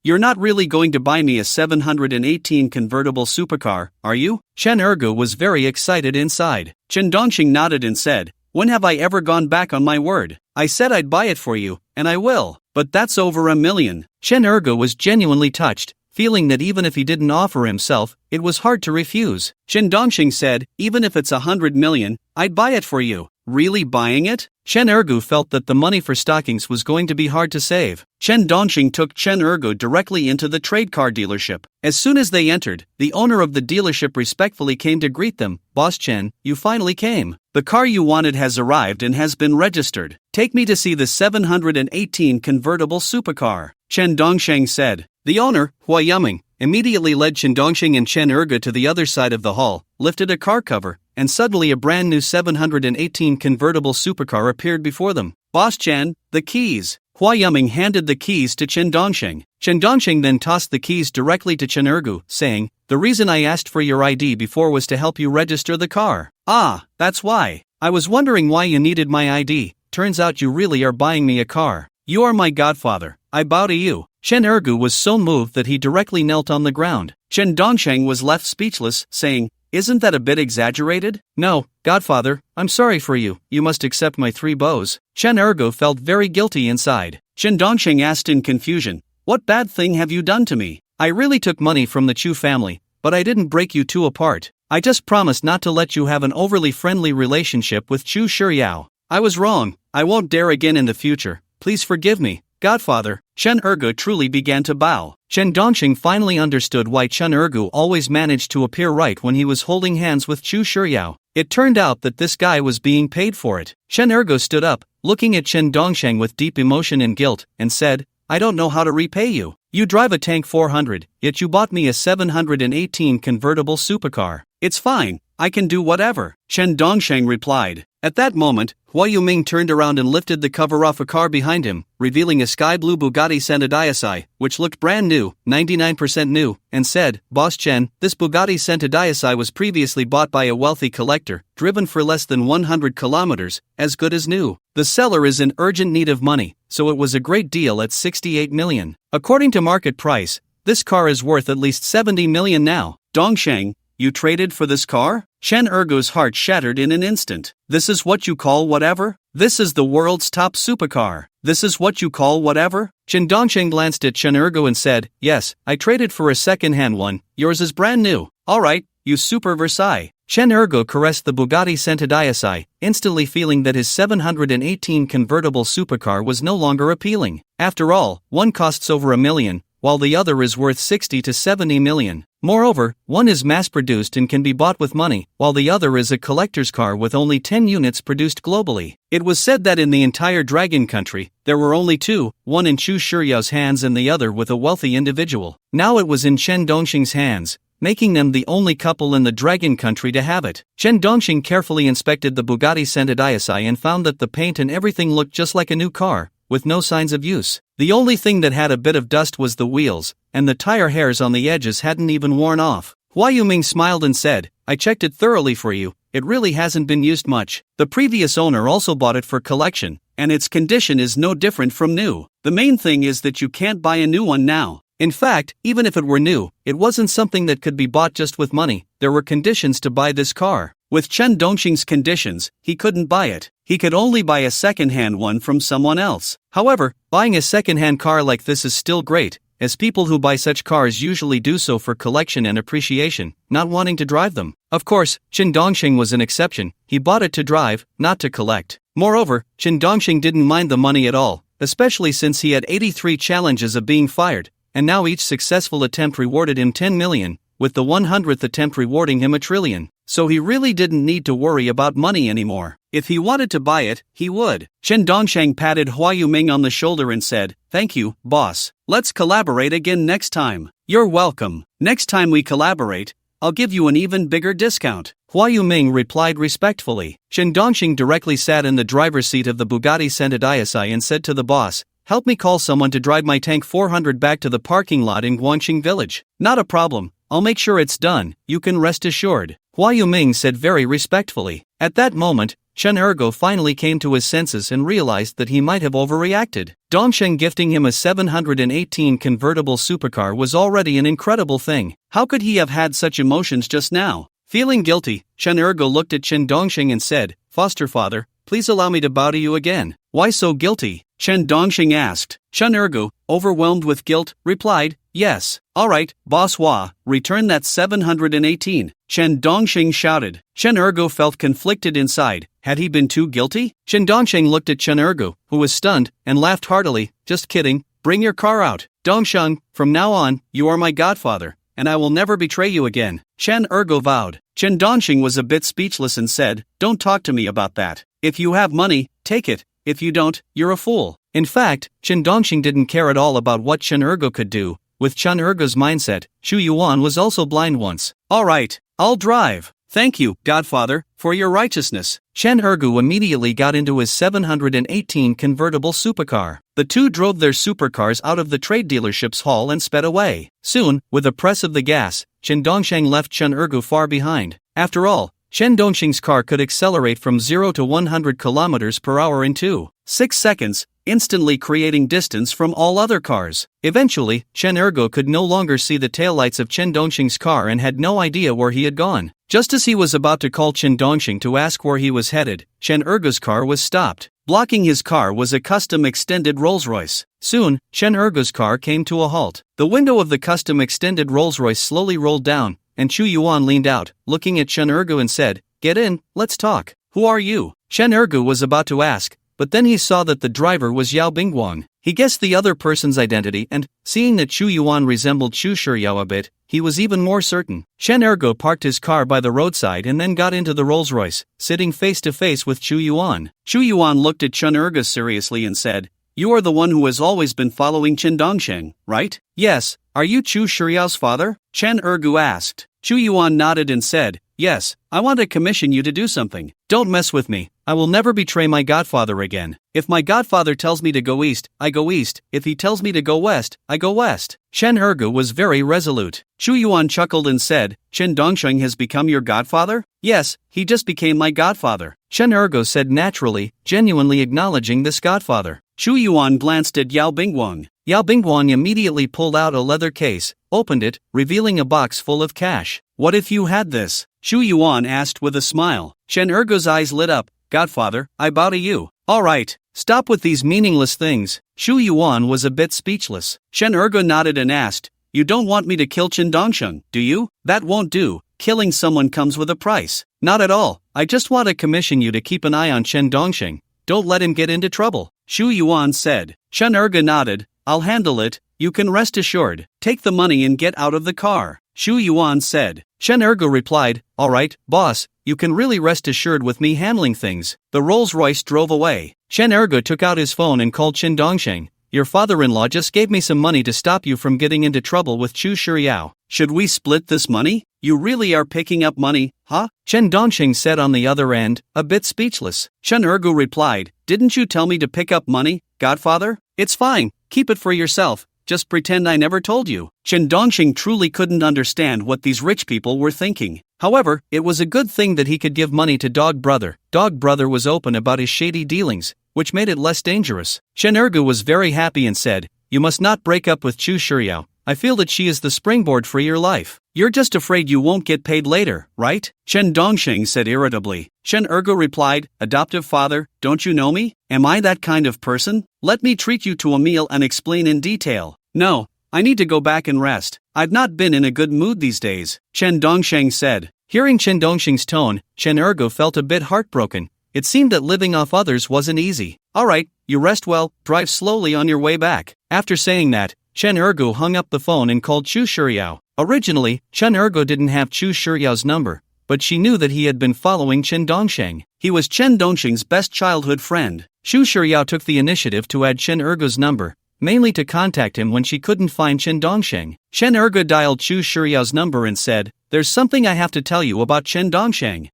You're not really going to buy me a 718 convertible supercar, are you? Chen Ergu was very excited inside. Chen Dongxing nodded and said, when have I ever gone back on my word? I said I'd buy it for you, and I will, but that's over $1 million. Chen Ergu was genuinely touched, feeling that even if he didn't offer himself, it was hard to refuse. Chen Dongxing said, even if it's $100 million, I'd buy it for you. Really buying it? Chen Ergu felt that the money for stockings was going to be hard to save. Chen Dongxing took Chen Ergu directly into the trade car dealership. As soon as they entered, the owner of the dealership respectfully came to greet them. Boss Chen, you finally came. The car you wanted has arrived and has been registered. Take me to see the 718 convertible supercar, Chen Dongsheng said. The owner, Hua Yuming, immediately led Chen Dongxing and Chen Ergu to the other side of the hall, lifted a car cover, and suddenly a brand new 718 convertible supercar appeared before them. Boss Chen, the keys. Hua Yuming handed the keys to Chen Dongsheng. Chen Dongsheng then tossed the keys directly to Chen Ergu, saying, the reason I asked for your ID before was to help you register the car. Ah, that's why. I was wondering why you needed my ID. Turns out you really are buying me a car. You are my godfather. I bow to you. Chen Ergu was so moved that he directly knelt on the ground. Chen Dongsheng was left speechless, saying, isn't that a bit exaggerated? No, godfather, I'm sorry for you. You must accept my 3 bows. Chen Ergu felt very guilty inside. Chen Dongsheng asked in confusion, what bad thing have you done to me? I really took money from the Chu family, but I didn't break you two apart. I just promised not to let you have an overly friendly relationship with Chu Shiryao. I was wrong. I won't dare again in the future. Please forgive me, godfather. Chen Ergu truly began to bow. Chen Dongxing finally understood why Chen Ergu always managed to appear right when he was holding hands with Chu Shiryao. It turned out that this guy was being paid for it. Chen Ergu stood up, looking at Chen Dongsheng with deep emotion and guilt, and said, I don't know how to repay you. You drive a Tank 400, yet you bought me a 718 convertible supercar. It's fine, I can do whatever, Chen Dongsheng replied. At that moment, Hua Yuming turned around and lifted the cover off a car behind him, revealing a sky blue Bugatti Santadiasai, which looked brand new, 99% new, and said, Boss Chen, this Bugatti Santadiasai was previously bought by a wealthy collector, driven for less than 100 kilometers, as good as new. The seller is in urgent need of money, so it was a great deal at 68 million. According to market price, This car is worth at least 70 million now. Dongsheng, you traded for this car? Chen Ergo's heart shattered in an instant. This is what you call whatever? This is the world's top supercar. This is what you call whatever? Chen Dongsheng glanced at Chen Ergo and said, yes, I traded for a second-hand one. Yours is brand new. Alright, you super Versailles. Chen Ergo caressed the Bugatti Sentadiasai, instantly feeling that his 718 convertible supercar was no longer appealing. After all, one costs over $1 million, while the other is worth 60 to 70 million. Moreover, one is mass-produced and can be bought with money, while the other is a collector's car with only 10 units produced globally. It was said that in the entire Dragon Country, there were only two, one in Chu Shiryao's hands and the other with a wealthy individual. Now it was in Chen Dongsheng's hands, making them the only couple in the Dragon Country to have it. Chen Dongsheng carefully inspected the Bugatti Sentadiasai and found that the paint and everything looked just like a new car, with no signs of use. The only thing that had a bit of dust was the wheels, and the tire hairs on the edges hadn't even worn off. Hua Yuming smiled and said, I checked it thoroughly for you, it really hasn't been used much. The previous owner also bought it for collection, and its condition is no different from new. The main thing is that you can't buy a new one now. In fact, even if it were new, it wasn't something that could be bought just with money. There were conditions to buy this car. With Chen Dongsheng's conditions, he couldn't buy it. He could only buy a second-hand one from someone else. However, buying a second-hand car like this is still great, as people who buy such cars usually do so for collection and appreciation, not wanting to drive them. Of course, Chen Dongsheng was an exception. He bought it to drive, not to collect. Moreover, Chen Dongsheng didn't mind the money at all, especially since he had 83 challenges of being fired, and now each successful attempt rewarded him 10 million, with the 100th attempt rewarding him 1 trillion. So he really didn't need to worry about money anymore. If he wanted to buy it, he would. Chen Dongsheng patted Hua Yuming on the shoulder and said, thank you, boss. Let's collaborate again next time. You're welcome. Next time we collaborate, I'll give you an even bigger discount. Hua Yuming replied respectfully. Chen Dongsheng directly sat in the driver's seat of the Bugatti Sentadiasai and said to the boss, help me call someone to drive my tank 400 back to the parking lot in Guangxing Village. Not a problem. I'll make sure it's done, you can rest assured. Hua Yuming said very respectfully. At that moment, Chen Ergo finally came to his senses and realized that he might have overreacted. Dongsheng gifting him a 718 convertible supercar was already an incredible thing. How could he have had such emotions just now? Feeling guilty, Chen Ergo looked at Chen Dongsheng and said, foster father, please allow me to bow to you again. Why so guilty? Chen Dongsheng asked. Chen Ergo, overwhelmed with guilt, replied, yes. Alright, boss Hua, return that 718. Chen Dongsheng shouted. Chen Ergo felt conflicted inside. Had he been too guilty? Chen Dongsheng looked at Chen Ergo, who was stunned, and laughed heartily. Just kidding, bring your car out. Dongsheng, from now on, you are my godfather, and I will never betray you again. Chen Ergo vowed. Chen Dongsheng was a bit speechless and said, don't talk to me about that. If you have money, take it. If you don't, you're a fool. In fact, Chen Dongsheng didn't care at all about what Chen Ergo could do. With Chen Ergo's mindset, Chu Yuan was also blind once. Alright, I'll drive. Thank you, Godfather, for your righteousness. Chen Ergo immediately got into his 718 convertible supercar. The two drove their supercars out of the trade dealership's hall and sped away. Soon, with a press of the gas, Chen Dongsheng left Chen Ergo far behind. After all, Chen Dongsheng's car could accelerate from 0 to 100 km per hour in 2.6 seconds, instantly creating distance from all other cars. Eventually, Chen Ergo could no longer see the taillights of Chen Dongsheng's car and had no idea where he had gone. Just as he was about to call Chen Dongsheng to ask where he was headed, Chen Ergo's car was stopped. Blocking his car was a custom extended Rolls-Royce. Soon, Chen Ergo's car came to a halt. The window of the custom extended Rolls-Royce slowly rolled down, and Chu Yuan leaned out, looking at Chen Ergo and said, get in, let's talk. Who are you? Chen Ergo was about to ask, but then he saw that the driver was Yao Bingguang. He guessed the other person's identity and, seeing that Chu Yuan resembled Chu Shiryao a bit, he was even more certain. Chen Ergo parked his car by the roadside and then got into the Rolls-Royce, sitting face to face with Chu Yuan. Chu Yuan looked at Chen Ergo seriously and said, you are the one who has always been following Chen Dongsheng, right? Yes. Are you Chu Shiryao's father? Chen Ergo asked. Chu Yuan nodded and said, yes, I want to commission you to do something. Don't mess with me. I will never betray my godfather again. If my godfather tells me to go east, I go east. If he tells me to go west, I go west. Chen Ergo was very resolute. Chu Yuan chuckled and said, Chen Dongsheng has become your godfather? Yes, he just became my godfather. Chen Ergo said naturally, genuinely acknowledging this godfather. Chu Yuan glanced at Yao Bingguang. Yao Bingguang immediately pulled out a leather case, opened it, revealing a box full of cash. What if you had this? Shu Yuan asked with a smile. Chen Ergo's eyes lit up. Godfather, I bow to you. Alright, stop with these meaningless things. Shu Yuan was a bit speechless. Chen Ergo nodded and asked, you don't want me to kill Chen Dongsheng, do you? That won't do. Killing someone comes with a price. Not at all. I just want to commission you to keep an eye on Chen Dongsheng. Don't let him get into trouble. Shu Yuan said. Chen Ergo nodded. I'll handle it. You can rest assured. Take the money and get out of the car. Shu Yuan said. Chen Ergo replied, alright, boss, you can really rest assured with me handling things. The Rolls-Royce drove away. Chen Ergo took out his phone and called Chen Dongsheng. Your father-in-law just gave me some money to stop you from getting into trouble with Chu Shiryao. Should we split this money? You really are picking up money, huh? Chen Dongsheng said on the other end, a bit speechless. Chen Ergo replied, didn't you tell me to pick up money, Godfather? It's fine, keep it for yourself. Just pretend I never told you. Chen Dongsheng truly couldn't understand what these rich people were thinking. However, it was a good thing that he could give money to Dog Brother. Dog Brother was open about his shady dealings, which made it less dangerous. Chen Ergo was very happy and said, you must not break up with Chu Shiryao. I feel that she is the springboard for your life. You're just afraid you won't get paid later, right? Chen Dongsheng said irritably. Chen Ergo replied, adoptive father, don't you know me? Am I that kind of person? Let me treat you to a meal and explain in detail. No, I need to go back and rest. I've not been in a good mood these days, Chen Dongsheng said. Hearing Chen Dongsheng's tone, Chen Ergo felt a bit heartbroken. It seemed that living off others wasn't easy. Alright, you rest well, drive slowly on your way back. After saying that, Chen Ergo hung up the phone and called Chu Shiryao. Originally, Chen Ergo didn't have Chu Shiryao's number, but she knew that he had been following Chen Dongsheng. He was Chen Dongsheng's best childhood friend. Chu Shiryao took the initiative to add Chen Ergo's number, mainly to contact him when she couldn't find Chen Dongsheng. Chen Ergo dialed Chu Shiryao's number and said, there's something I have to tell you about Chen Dongsheng.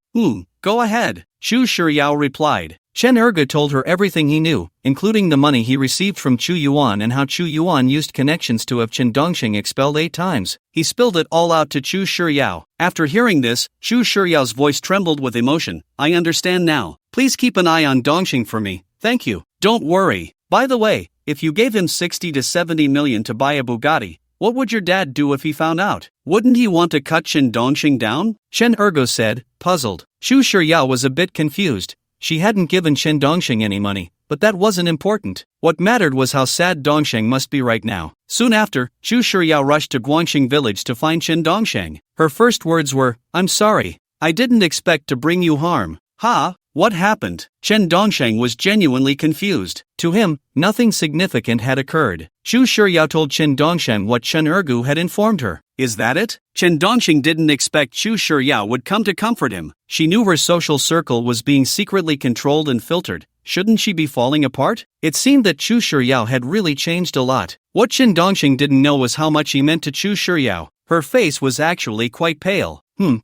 Go ahead. Chu Shiryao replied. Chen Ergo told her everything he knew, including the money he received from Chu Yuan and how Chu Yuan used connections to have Chen Dongsheng expelled 8 times. He spilled it all out to Chu Shiryao. After hearing this, Chu Shiryao's voice trembled with emotion. I understand now. Please keep an eye on Dongsheng for me. Thank you. Don't worry. By the way, if you gave him 60 to 70 million to buy a Bugatti, what would your dad do if he found out? Wouldn't he want to cut Chen Dongsheng down? Chen Ergo said, puzzled. Chu Shiryao was a bit confused. She hadn't given Chen Dongsheng any money, but that wasn't important. What mattered was how sad Dongsheng must be right now. Soon after, Chu Shiryao rushed to Guangxing village to find Chen Dongsheng. Her first words were, I'm sorry. I didn't expect to bring you harm. Ha? What happened? Chen Dongsheng was genuinely confused. To him, nothing significant had occurred. Chu Shiryao told Chen Dongsheng what Chen Ergu had informed her. Is that it? Chen Dongsheng didn't expect Chu Shiryao would come to comfort him. She knew her social circle was being secretly controlled and filtered. Shouldn't she be falling apart? It seemed that Chu Shiryao had really changed a lot. What Chen Dongsheng didn't know was how much he meant to Chu Shiryao. Her face was actually quite pale.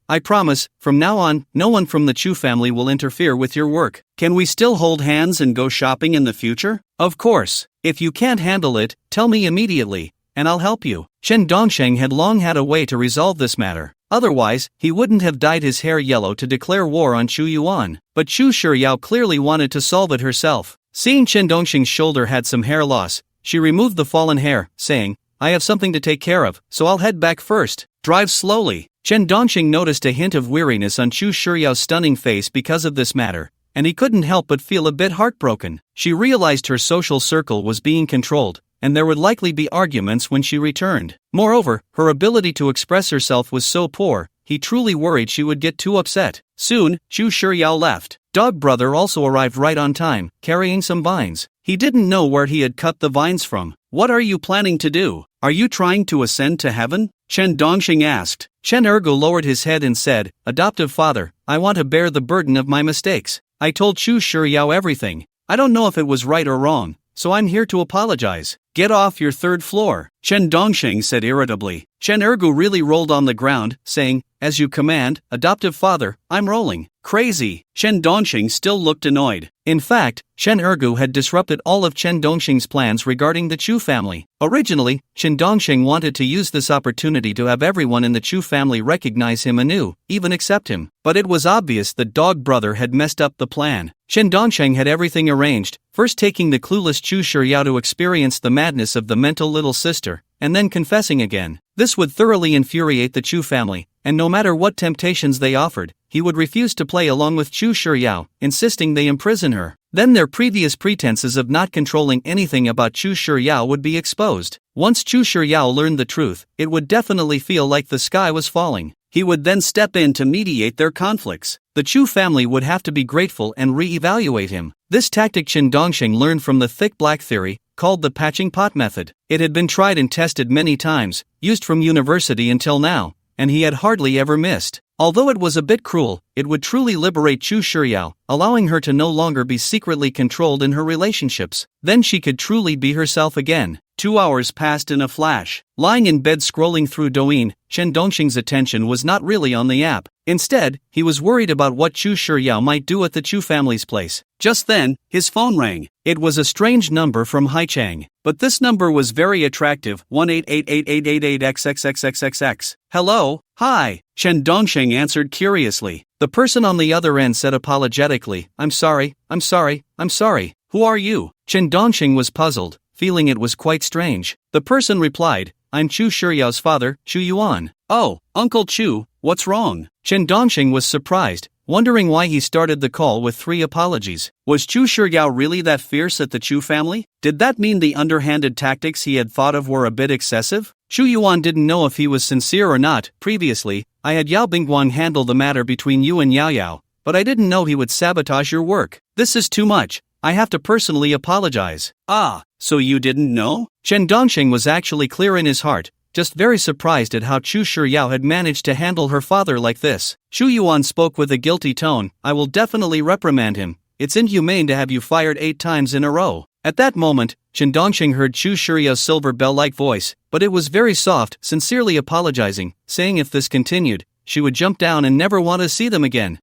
I promise, from now on, no one from the Chu family will interfere with your work. Can we still hold hands and go shopping in the future? Of course. If you can't handle it, tell me immediately, and I'll help you. Chen Dongsheng had long had a way to resolve this matter. Otherwise, he wouldn't have dyed his hair yellow to declare war on Chu Yuan. But Chu Shiryao clearly wanted to solve it herself. Seeing Chen Dongsheng's shoulder had some hair loss, she removed the fallen hair, saying, I have something to take care of, so I'll head back first. Drive slowly. Chen Dongsheng noticed a hint of weariness on Chu Shiryao's stunning face because of this matter, and he couldn't help but feel a bit heartbroken. She realized her social circle was being controlled, and there would likely be arguments when she returned. Moreover, her ability to express herself was so poor, he truly worried she would get too upset. Soon, Chu Shiryao left. Dog Brother also arrived right on time, carrying some vines. He didn't know where he had cut the vines from. What are you planning to do? Are you trying to ascend to heaven? Chen Dongsheng asked. Chen Ergu lowered his head and said, Adoptive father, I want to bear the burden of my mistakes. I told Chu Shiryao everything. I don't know if it was right or wrong, so I'm here to apologize. Get off your third floor, Chen Dongsheng said irritably. Chen Ergu really rolled on the ground, saying, As you command, adoptive father, I'm rolling. Crazy. Chen Dongsheng still looked annoyed. In fact, Chen Ergu had disrupted all of Chen Dongsheng's plans regarding the Chu family. Originally, Chen Dongsheng wanted to use this opportunity to have everyone in the Chu family recognize him anew, even accept him. But it was obvious that Dog Brother had messed up the plan. Chen Dongsheng had everything arranged, first taking the clueless Chu Shiryao to experience the madness of the mental little sister, and then confessing again. This would thoroughly infuriate the Chu family, and no matter what temptations they offered, he would refuse to play along with Chu Shiryao, insisting they imprison her. Then their previous pretenses of not controlling anything about Chu Shiryao would be exposed. Once Chu Shiryao learned the truth, it would definitely feel like the sky was falling. He would then step in to mediate their conflicts. The Chu family would have to be grateful and re-evaluate him. This tactic Qin Dongxing learned from the thick black theory, called the patching pot method. It had been tried and tested many times, used from university until now, and he had hardly ever missed. Although it was a bit cruel, it would truly liberate Chu Shiryao, allowing her to no longer be secretly controlled in her relationships. Then she could truly be herself again. 2 hours passed in a flash. Lying in bed scrolling through Douyin, Qin Dongxing's attention was not really on the app. Instead, he was worried about what Chu Shiryao might do at the Chu family's place. Just then, his phone rang. It was a strange number from Haichang. But this number was very attractive, 1888888XXXXXX. Hello? Hi. Qin Dongxing answered curiously. The person on the other end said apologetically, I'm sorry. Who are you? Qin Dongxing was puzzled, feeling it was quite strange. The person replied, I'm Chu Shiryao's father, Chu Yuan. Oh, Uncle Chu, what's wrong? Qin Dongxing was surprised, wondering why he started the call with 3 apologies. Was Chu Shiryao really that fierce at the Chu family? Did that mean the underhanded tactics he had thought of were a bit excessive? Chu Yuan didn't know if he was sincere or not. Previously, I had Yao Bingguang handle the matter between you and Yao Yao, but I didn't know he would sabotage your work. This is too much. I have to personally apologize. Ah, so you didn't know? Qin Dongxing was actually clear in his heart, just very surprised at how Chu Shiryao had managed to handle her father like this. Chu Yuan spoke with a guilty tone, I will definitely reprimand him. It's inhumane to have you fired 8 times in a row. At that moment, Qin Dongxing heard Chu Shiryao's silver bell-like voice, but it was very soft, sincerely apologizing, saying if this continued, she would jump down and never want to see them again.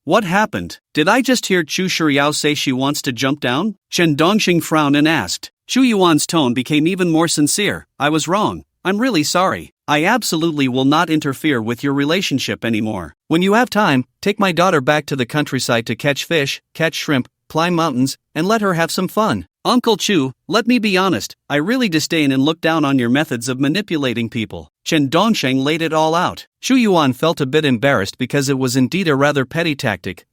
What happened? Did I just hear Chu Shiryao say she wants to jump down? Qin Dongxing frowned and asked. Chu Yuan's tone became even more sincere. I was wrong. I'm really sorry. I absolutely will not interfere with your relationship anymore. When you have time, take my daughter back to the countryside to catch fish, catch shrimp, climb mountains, and let her have some fun. Uncle Chu, let me be honest, I really disdain and look down on your methods of manipulating people. Qin Dongxing laid it all out. Chu Yuan felt a bit embarrassed because it was indeed a rather petty tactic.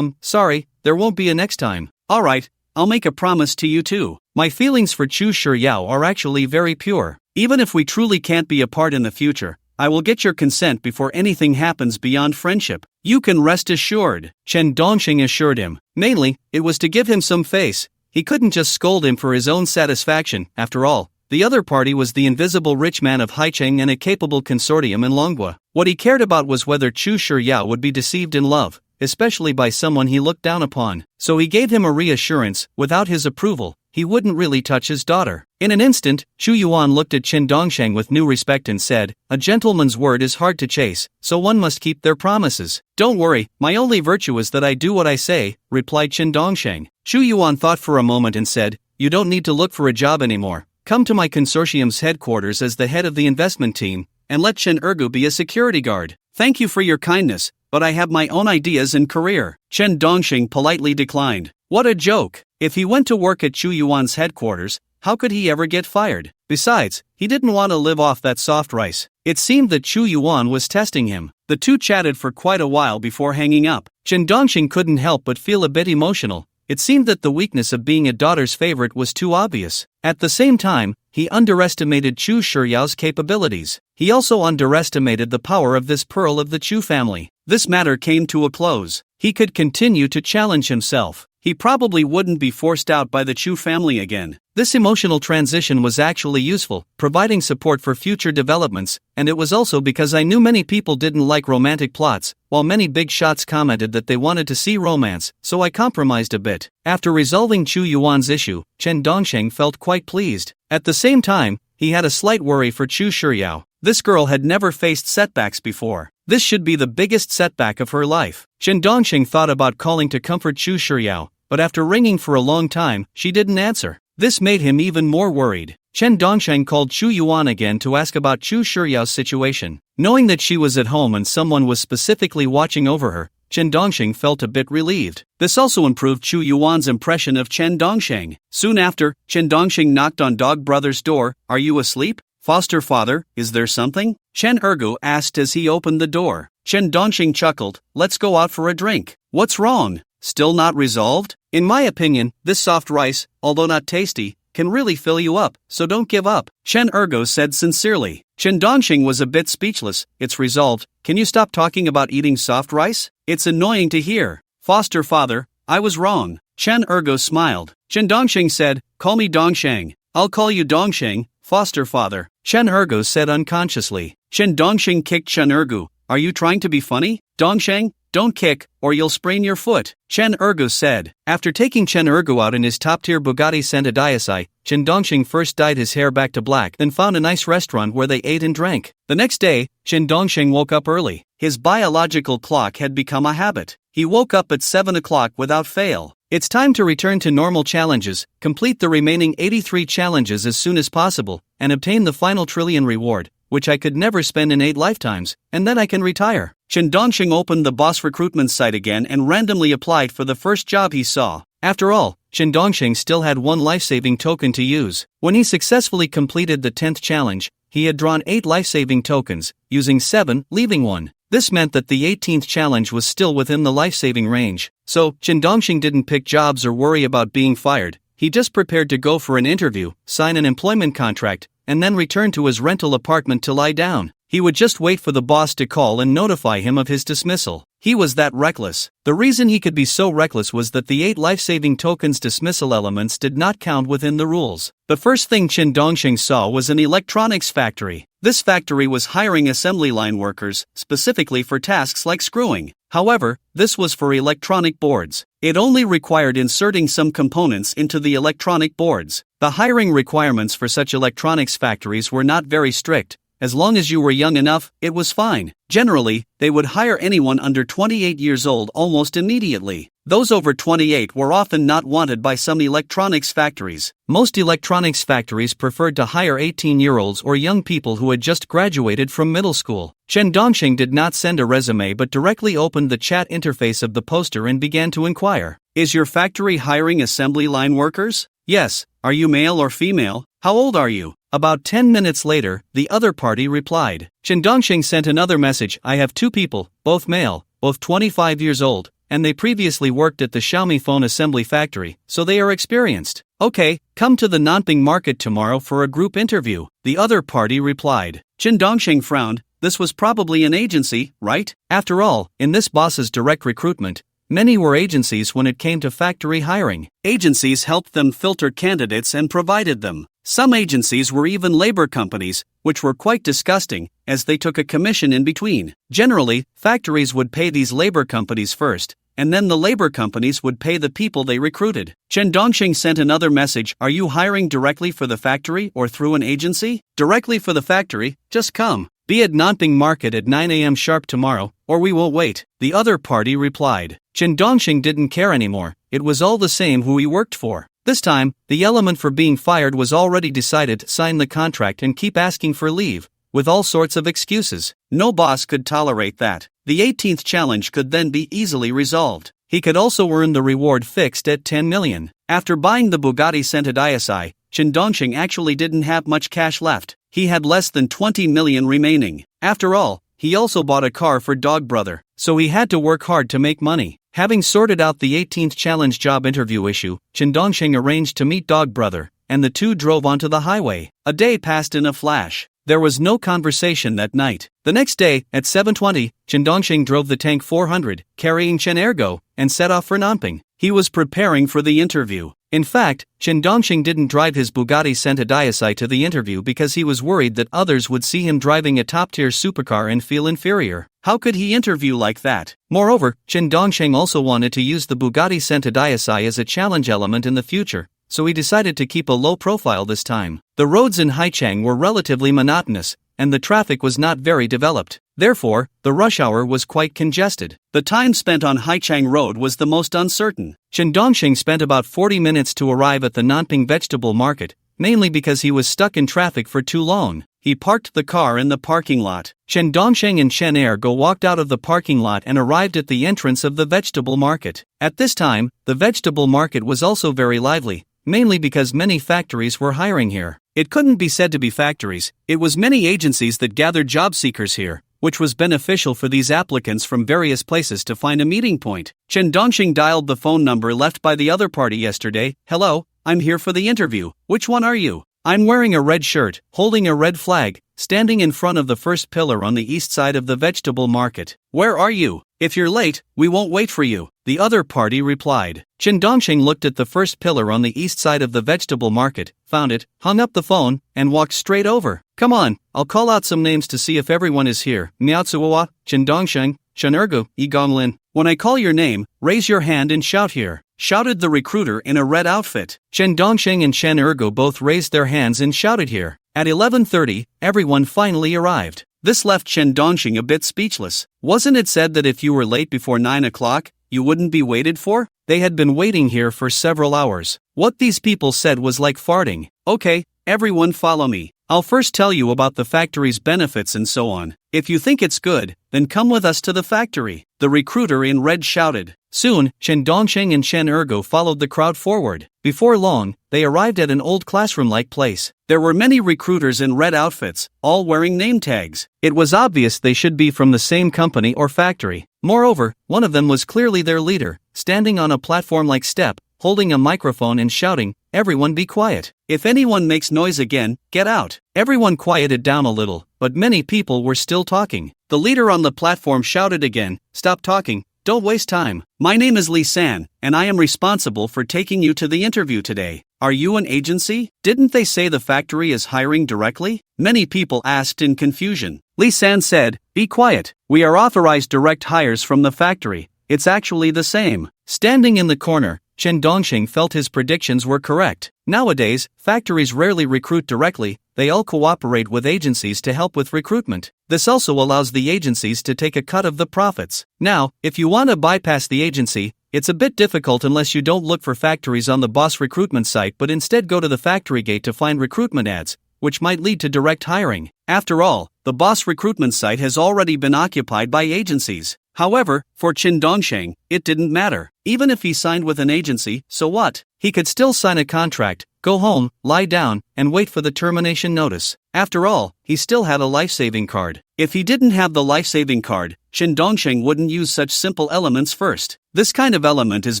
Sorry, there won't be a next time. Alright, I'll make a promise to you too. My feelings for Chu Shiryao are actually very pure. Even if we truly can't be apart in the future, I will get your consent before anything happens beyond friendship. You can rest assured, Qin Dongxing assured him. Mainly, it was to give him some face. He couldn't just scold him for his own satisfaction. After all, the other party was the invisible rich man of Haicheng and a capable consortium in Longwa. What he cared about was whether Chu Shiryao would be deceived in love, especially by someone he looked down upon. So he gave him a reassurance. Without his approval, he wouldn't really touch his daughter. In an instant, Chu Yuan looked at Qin Dongxing with new respect and said, a gentleman's word is hard to chase, so one must keep their promises. Don't worry, my only virtue is that I do what I say, replied Qin Dongxing. Chu Yuan thought for a moment and said, you don't need to look for a job anymore. Come to my consortium's headquarters as the head of the investment team, and let Chen Ergu be a security guard. Thank you for your kindness, but I have my own ideas and career. Qin Dongxing politely declined. What a joke! If he went to work at Chu Yuan's headquarters, how could he ever get fired? Besides, he didn't want to live off that soft rice. It seemed that Chu Yuan was testing him. The two chatted for quite a while before hanging up. Qin Dongxing couldn't help but feel a bit emotional. It seemed that the weakness of being a daughter's favorite was too obvious. At the same time, he underestimated Chu Shiryao's capabilities. He also underestimated the power of this pearl of the Chu family. This matter came to a close. He could continue to challenge himself. He probably wouldn't be forced out by the Chu family again. This emotional transition was actually useful, providing support for future developments, and it was also because I knew many people didn't like romantic plots, while many big shots commented that they wanted to see romance, so I compromised a bit. After resolving Chu Yuan's issue, Qin Dongxing felt quite pleased. At the same time, he had a slight worry for Chu Shiryao. This girl had never faced setbacks before. This should be the biggest setback of her life. Qin Dongxing thought about calling to comfort Chu Shiryao, but after ringing for a long time, she didn't answer. This made him even more worried. Qin Dongxing called Chu Yuan again to ask about Chu Shiryao's situation. Knowing that she was at home and someone was specifically watching over her, Chen Dongsheng felt a bit relieved. This also improved Chu Yuan's impression of Chen Dongsheng. Soon after, Chen Dongsheng knocked on Dog Brother's door. "Are you asleep? Foster father, is there something?" Chen Ergu asked as he opened the door. Chen Dongsheng chuckled. "Let's go out for a drink." "What's wrong? Still not resolved?" "In my opinion, this soft rice, although not tasty, can really fill you up, so don't give up," Chen Ergo said sincerely. Chen Dongsheng was a bit speechless. "It's resolved. Can you stop talking about eating soft rice? It's annoying to hear." "Foster father, I was wrong." Chen Ergo smiled. Chen Dongsheng said, "Call me Dongsheng." "I'll call you Dongsheng, foster father," Chen Ergo said unconsciously. Chen Dongsheng kicked Chen Ergo. "Are you trying to be funny, Dongsheng? Don't kick, or you'll sprain your foot," Chen Ergo said. After taking Chen Ergo out in his top-tier Bugatti Santadayasai, Chen Dongsheng first dyed his hair back to black, then found a nice restaurant where they ate and drank. The next day, Chen Dongsheng woke up early. His biological clock had become a habit. He woke up at 7 o'clock without fail. It's time to return to normal challenges, complete the remaining 83 challenges as soon as possible, and obtain the final trillion reward, which I could never spend in 8 lifetimes, and then I can retire. Chen Dongsheng opened the boss recruitment site again and randomly applied for the first job he saw. After all, Chen Dongsheng still had one life-saving token to use. When he successfully completed the 10th challenge, he had drawn 8 life-saving tokens, using 7, leaving 1. This meant that the 18th challenge was still within the life-saving range. So, Chen Dongsheng didn't pick jobs or worry about being fired. He just prepared to go for an interview, sign an employment contract, and then return to his rental apartment to lie down. He would just wait for the boss to call and notify him of his dismissal. He was that reckless. The reason he could be so reckless was that the 8 life-saving tokens dismissal elements did not count within the rules. The first thing Chen Dongsheng saw was an electronics factory. This factory was hiring assembly line workers, specifically for tasks like screwing. However, this was for electronic boards. It only required inserting some components into the electronic boards. The hiring requirements for such electronics factories were not very strict. As long as you were young enough, it was fine. Generally, they would hire anyone under 28 years old almost immediately. Those over 28 were often not wanted by some electronics factories. Most electronics factories preferred to hire 18-year-olds or young people who had just graduated from middle school. Chen Dongsheng did not send a resume but directly opened the chat interface of the poster and began to inquire. "Is your factory hiring assembly line workers?" "Yes." "Are you male or female? How old are you?" About 10 minutes later, the other party replied. Chen Dongsheng sent another message. "I have 2 people, both male, both 25 years old, and they previously worked at the Xiaomi phone assembly factory, so they are experienced." "Okay, come to the Nanping market tomorrow for a group interview," the other party replied. Chen Dongsheng frowned. This was probably an agency, right? After all, in this boss's direct recruitment, many were agencies when it came to factory hiring. Agencies helped them filter candidates and provided them. Some agencies were even labor companies, which were quite disgusting, as they took a commission in between. Generally, factories would pay these labor companies first, and then the labor companies would pay the people they recruited. Chen Dongsheng sent another message. "Are you hiring directly for the factory or through an agency?" "Directly for the factory, just come. Be at Nanping Market at 9 a.m. sharp tomorrow, or we will wait," the other party replied. Chen Dongsheng didn't care anymore. It was all the same who he worked for. This time, the element for being fired was already decided. Sign the contract and keep asking for leave, with all sorts of excuses. No boss could tolerate that. The 18th challenge could then be easily resolved. He could also earn the reward fixed at 10 million. After buying the Bugatti Santadayasai, Chen Dongsheng actually didn't have much cash left. He had less than 20 million remaining. After all, he also bought a car for Dog Brother, so he had to work hard to make money. Having sorted out the 18th challenge job interview issue, Chen Dongsheng arranged to meet Dog Brother, and the two drove onto the highway. A day passed in a flash. There was no conversation that night. The next day, at 7:20, Chen Dongsheng drove the Tank 400, carrying Chen Ergo, and set off for Nanping. He was preparing for the interview. In fact, Chen Dongsheng didn't drive his Bugatti Santadayasai to the interview because he was worried that others would see him driving a top-tier supercar and feel inferior. How could he interview like that? Moreover, Chen Dongsheng also wanted to use the Bugatti Santadayasai as a challenge element in the future, so he decided to keep a low profile this time. The roads in Haichang were relatively monotonous, and the traffic was not very developed. Therefore, the rush hour was quite congested. The time spent on Haichang Road was the most uncertain. Chen Dongsheng spent about 40 minutes to arrive at the Nanping vegetable market, mainly because he was stuck in traffic for too long. he parked the car in the parking lot. Chen Dongsheng and Chen Ergo walked out of the parking lot and arrived at the entrance of the vegetable market. At this time, the vegetable market was also very lively, mainly because many factories were hiring here. It couldn't be said to be factories, it was many agencies that gathered job seekers here, which was beneficial for these applicants from various places to find a meeting point. Chen Dongxing dialed the phone number left by the other party yesterday. Hello, I'm here for the interview. Which one are you? I'm wearing a red shirt, holding a red flag, standing in front of the first pillar on the east side of the vegetable market. Where are you? If you're late, we won't wait for you, the other party replied. Chen Dongxing looked at the first pillar on the east side of the vegetable market, found it, hung up the phone, and walked straight over. Come on, I'll call out some names to see if everyone is here. Miaotsuwa, Chen Dongsheng, Shen'ergu, Yigonglin. When I call your name, raise your hand and shout here, shouted the recruiter in a red outfit. Chen Dongsheng and Chen Ergo both raised their hands and shouted here. At 11:30, everyone finally arrived. This left Chen Dongxing a bit speechless. Wasn't it said that if you were late before 9 o'clock, you wouldn't be waited for? They had been waiting here for several hours. What these people said was like farting. Okay, everyone follow me. I'll first tell you about the factory's benefits and so on. If you think it's good, then come with us to the factory, the recruiter in red shouted. Soon, Chen Dongsheng and Chen Ergo followed the crowd forward. Before long, they arrived at an old classroom-like place. There were many recruiters in red outfits, all wearing name tags. It was obvious they should be from the same company or factory. Moreover, one of them was clearly their leader, standing on a platform-like step, holding a microphone and shouting, "Everyone be quiet. If anyone makes noise again, get out." Everyone quieted down a little, but many people were still talking. The leader on the platform shouted again, "Stop talking, don't waste time. My name is Li San, and I am responsible for taking you to the interview today. Are you an agency? Didn't they say the factory is hiring directly?" Many people asked in confusion. Li San said, "Be quiet. We are authorized direct hires from the factory. It's actually the same." Standing in the corner, Chen Dongxing felt his predictions were correct. Nowadays, factories rarely recruit directly, they all cooperate with agencies to help with recruitment. This also allows the agencies to take a cut of the profits. Now, if you want to bypass the agency, it's a bit difficult unless you don't look for factories on the boss recruitment site but instead go to the factory gate to find recruitment ads, which might lead to direct hiring. After all, the boss recruitment site has already been occupied by agencies. However, for Chen Dongsheng, it didn't matter. Even if he signed with an agency, so what? He could still sign a contract, go home, lie down, and wait for the termination notice. After all, he still had a life-saving card. If he didn't have the life-saving card, Chen Dongsheng wouldn't use such simple elements first. This kind of element is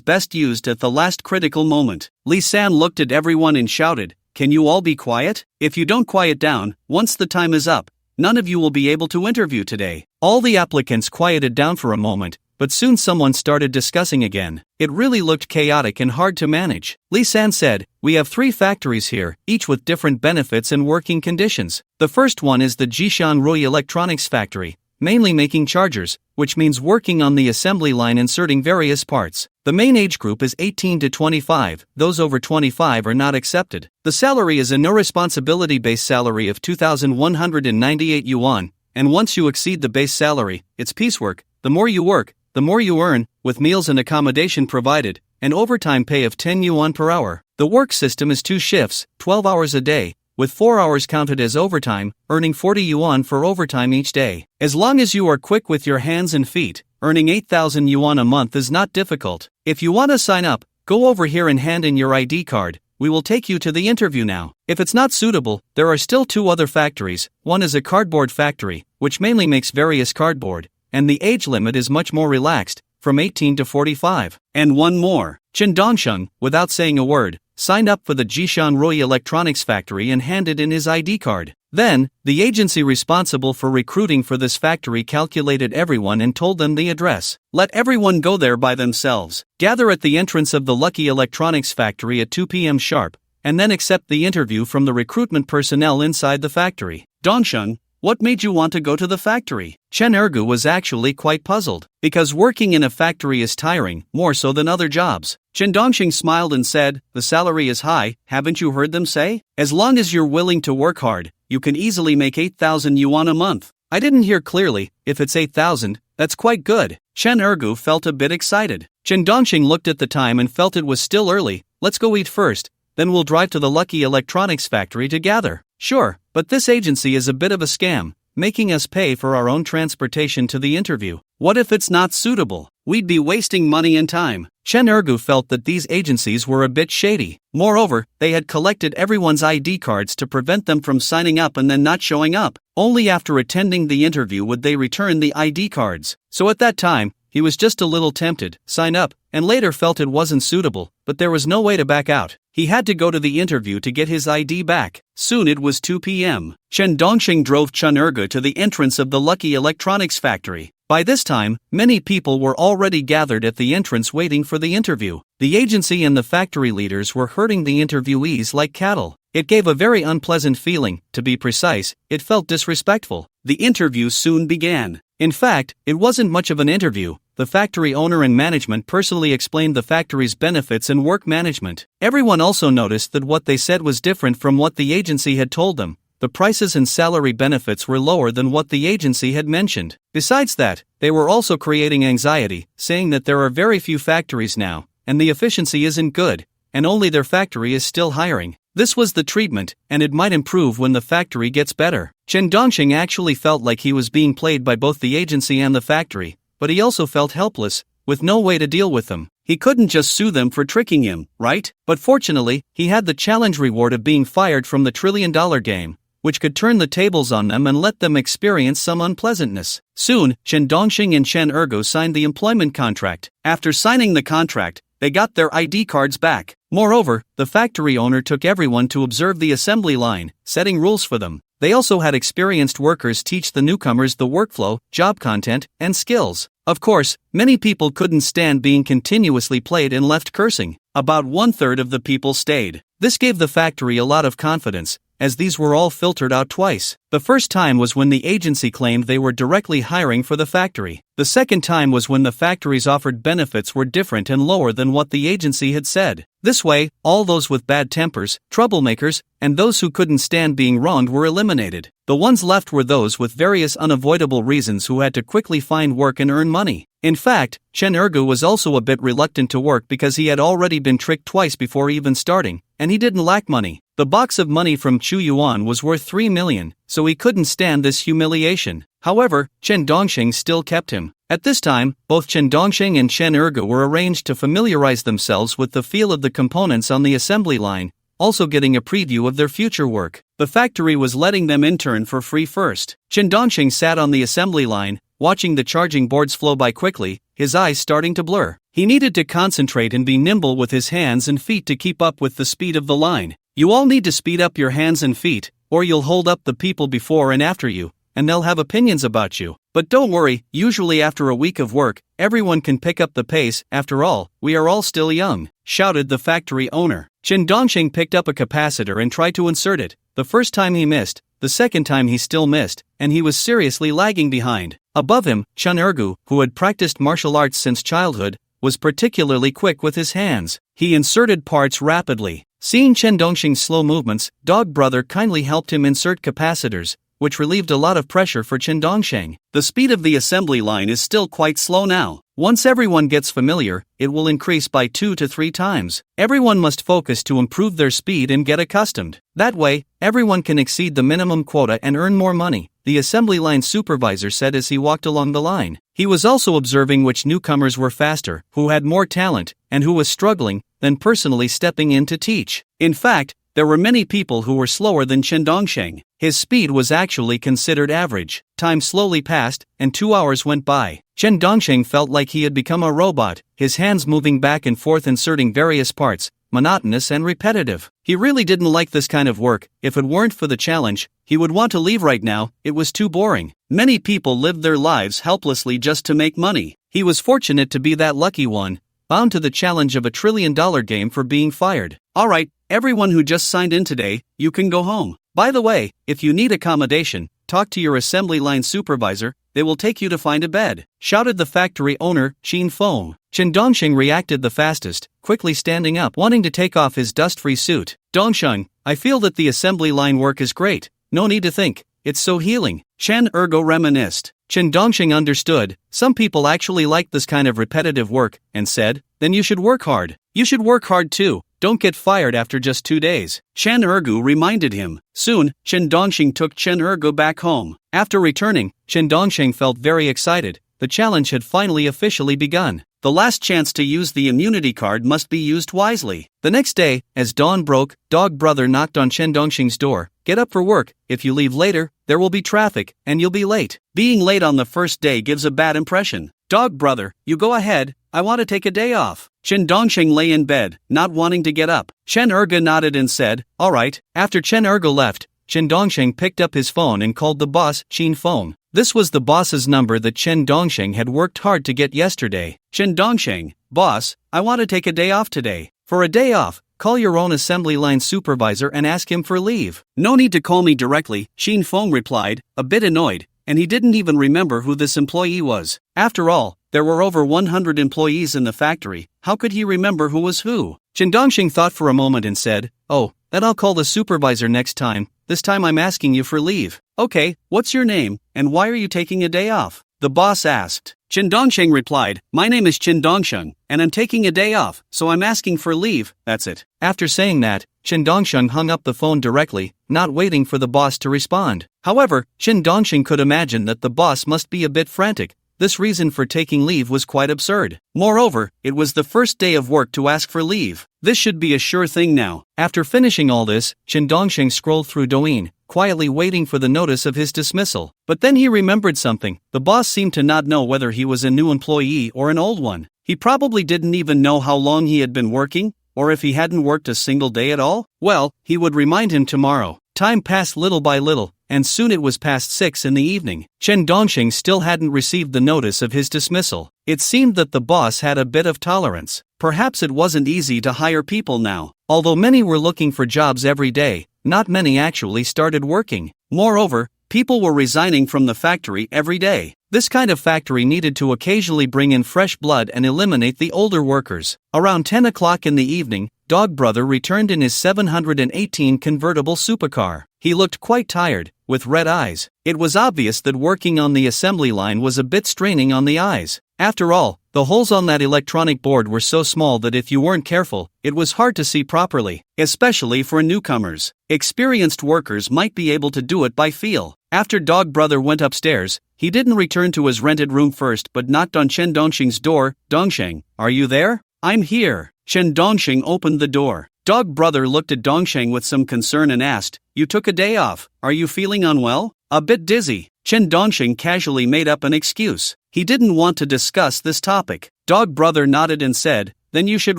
best used at the last critical moment. Li San looked at everyone and shouted, "Can you all be quiet? If you don't quiet down, once the time is up, none of you will be able to interview today." All the applicants quieted down for a moment, but soon someone started discussing again. It really looked chaotic and hard to manage. Li San said, "We have 3 factories here, each with different benefits and working conditions. The first one is the Jishan Rui Electronics Factory, mainly making chargers, which means working on the assembly line inserting various parts. The main age group is 18 to 25, those over 25 are not accepted. The salary is a no-responsibility-based salary of 2,198 yuan, and once you exceed the base salary, it's piecework. The more you work, the more you earn, with meals and accommodation provided, and overtime pay of 10 yuan per hour. The work system is 2 shifts, 12 hours a day, with 4 hours counted as overtime, earning 40 yuan for overtime each day. As long as you are quick with your hands and feet, earning 8,000 yuan a month is not difficult. If you want to sign up, go over here and hand in your ID card. We will take you to the interview now. If it's not suitable, there are still 2 other factories. One is a cardboard factory, which mainly makes various cardboard, and the age limit is much more relaxed, from 18 to 45. And one more. Chen Dongsheng, without saying a word, signed up for the Jishan Rui Electronics Factory and handed in his ID card. Then, the agency responsible for recruiting for this factory calculated everyone and told them the address. Let everyone go there by themselves. Gather at the entrance of the Lucky Electronics Factory at 2 p.m. sharp, and then accept the interview from the recruitment personnel inside the factory. Dongsheng, what made you want to go to the factory? Chen Ergu was actually quite puzzled, because working in a factory is tiring, more so than other jobs. Chen Dongxing smiled and said, "The salary is high, haven't you heard them say? As long as you're willing to work hard, you can easily make 8,000 yuan a month." I didn't hear clearly. If it's 8,000, that's quite good. Chen Ergu felt a bit excited. Chen Dongxing looked at the time and felt it was still early. "Let's go eat first, then we'll drive to the Lucky Electronics Factory to gather." "Sure, but this agency is a bit of a scam, making us pay for our own transportation to the interview. What if it's not suitable? We'd be wasting money and time. Chen Ergu felt that these agencies were a bit shady. Moreover, they had collected everyone's ID cards to prevent them from signing up and then not showing up. Only after attending the interview would they return the ID cards. So at that time, he was just a little tempted, sign up, and later felt it wasn't suitable, but there was no way to back out. He had to go to the interview to get his ID back. Soon it was 2 p.m. Chen Dongxing drove Chen Ergu to the entrance of the Lucky Electronics factory. By this time, many people were already gathered at the entrance waiting for the interview. The agency and the factory leaders were herding the interviewees like cattle. It gave a very unpleasant feeling. To be precise, it felt disrespectful. The interview soon began. In fact, it wasn't much of an interview. The factory owner and management personally explained the factory's benefits and work management. Everyone also noticed that what they said was different from what the agency had told them. The prices and salary benefits were lower than what the agency had mentioned. Besides that, they were also creating anxiety, saying that there are very few factories now, and the efficiency isn't good, and only their factory is still hiring. This was the treatment, and it might improve when the factory gets better. Chen Dongxing actually felt like he was being played by both the agency and the factory, but he also felt helpless, with no way to deal with them. He couldn't just sue them for tricking him, right? But fortunately, he had the challenge reward of being fired from the $1 trillion game, which could turn the tables on them and let them experience some unpleasantness. Soon, Chen Dongxing and Chen Ergu signed the employment contract. After signing the contract, they got their ID cards back. Moreover, the factory owner took everyone to observe the assembly line, setting rules for them. They also had experienced workers teach the newcomers the workflow, job content, and skills. Of course, many people couldn't stand being continuously played and left cursing. About 1/3 of the people stayed. This gave the factory a lot of confidence, as these were all filtered out twice. The first time was when the agency claimed they were directly hiring for the factory. The second time was when the factories offered benefits were different and lower than what the agency had said. This way, all those with bad tempers, troublemakers, and those who couldn't stand being wronged were eliminated. The ones left were those with various unavoidable reasons who had to quickly find work and earn money. In fact, Chen Ergu was also a bit reluctant to work because he had already been tricked twice before even starting, and he didn't lack money. The box of money from Chu Yuan was worth 3 million, so he couldn't stand this humiliation. However, Chen Dongxing still kept him. At this time, both Chen Dongxing and Chen Ergu were arranged to familiarize themselves with the feel of the components on the assembly line, also getting a preview of their future work. The factory was letting them intern for free first. Chen Dongxing sat on the assembly line, watching the charging boards flow by quickly, his eyes starting to blur. He needed to concentrate and be nimble with his hands and feet to keep up with the speed of the line. You all need to speed up your hands and feet, or you'll hold up the people before and after you, and they'll have opinions about you. But don't worry, usually after a week of work, everyone can pick up the pace. After all, we are all still young, shouted the factory owner. Chen Dongxing picked up a capacitor and tried to insert it. The first time he missed, the second time he still missed, and he was seriously lagging behind. Above him, Chen Ergu, who had practiced martial arts since childhood, was particularly quick with his hands. He inserted parts rapidly. Seeing Chen Dongxing's slow movements, Dog Brother kindly helped him insert capacitors, which relieved a lot of pressure for Chen Dongxing. The speed of the assembly line is still quite slow now. Once everyone gets familiar, it will increase by 2 to 3 times. Everyone must focus to improve their speed and get accustomed. That way, everyone can exceed the minimum quota and earn more money, the assembly line supervisor said as he walked along the line. He was also observing which newcomers were faster, who had more talent, and who was struggling, then personally stepping in to teach. In fact, there were many people who were slower than Chen Dongxing. His speed was actually considered average. Time slowly passed, and 2 hours went by. Chen Dongxing felt like he had become a robot, his hands moving back and forth inserting various parts, monotonous and repetitive. He really didn't like this kind of work. If it weren't for the challenge, he would want to leave right now. It was too boring. Many people lived their lives helplessly just to make money. He was fortunate to be that lucky one, bound to the challenge of $1 trillion game for being fired. Alright, everyone who just signed in today, you can go home. By the way, if you need accommodation, talk to your assembly line supervisor, they will take you to find a bed, shouted the factory owner, Qin Feng. Chen Dongxing reacted the fastest, quickly standing up, wanting to take off his dust-free suit. Dongxing, I feel that the assembly line work is great. No need to think, it's so healing. Chen Ergu reminisced. Chen Dongxing understood. Some people actually like this kind of repetitive work, and said, then you should work hard. You should work hard too. don't get fired after just 2 days. Chen Ergu reminded him. Soon, Chen Dongxing took Chen Ergu back home. After returning, Chen Dongxing felt very excited. The challenge had finally officially begun. The last chance to use the immunity card must be used wisely. The next day, as dawn broke, Dog Brother knocked on Chen Dongxing's door. Get up for work. If you leave later, there will be traffic, and you'll be late. Being late on the first day gives a bad impression. Dog Brother, you go ahead. I want to take a day off. Chen Dongxing lay in bed, not wanting to get up. Chen Erge nodded and said, all right. After Chen Erge left, Chen Dongxing picked up his phone and called the boss, Chen Feng. This was the boss's number that Chen Dongxing had worked hard to get yesterday. Chen Dongxing, boss, I want to take a day off today. For a day off, call your own assembly line supervisor and ask him for leave. No need to call me directly, Chen Feng replied, a bit annoyed, and he didn't even remember who this employee was. After all, there were over 100 employees in the factory. How could he remember who was who? Chen Dongxing thought for a moment and said, oh, then I'll call the supervisor next time. This time I'm asking you for leave. Okay, what's your name, and why are you taking a day off? The boss asked. Chen Dongxing replied, my name is Chen Dongsheng, and I'm taking a day off, so I'm asking for leave, that's it. After saying that, Chen Dongsheng hung up the phone directly, not waiting for the boss to respond. However, Chen Dongxing could imagine that the boss must be a bit frantic. This reason for taking leave was quite absurd. Moreover, it was the first day of work to ask for leave. This should be a sure thing now. After finishing all this, Chen Dongxing scrolled through Douyin, quietly waiting for the notice of his dismissal. But then he remembered something. The boss seemed to not know whether he was a new employee or an old one. He probably didn't even know how long he had been working, or if he hadn't worked a single day at all. Well, he would remind him tomorrow. Time passed little by little, and soon it was past 6 in the evening. Chen Dongxing still hadn't received the notice of his dismissal. It seemed that the boss had a bit of tolerance. Perhaps it wasn't easy to hire people now. Although many were looking for jobs every day, not many actually started working. Moreover, people were resigning from the factory every day. This kind of factory needed to occasionally bring in fresh blood and eliminate the older workers. Around 10 o'clock in the evening, Dog Brother returned in his 718 convertible supercar. He looked quite tired, with red eyes. It was obvious that working on the assembly line was a bit straining on the eyes. After all, the holes on that electronic board were so small that if you weren't careful, it was hard to see properly, especially for newcomers. Experienced workers might be able to do it by feel. After Dog Brother went upstairs, he didn't return to his rented room first but knocked on Chen Dongxing's door. Dongxing, are you there? I'm here. Chen Dongxing opened the door. Dog Brother looked at Dongxing with some concern and asked, you took a day off, are you feeling unwell? A bit dizzy. Chen Dongxing casually made up an excuse. He didn't want to discuss this topic. Dog Brother nodded and said, then you should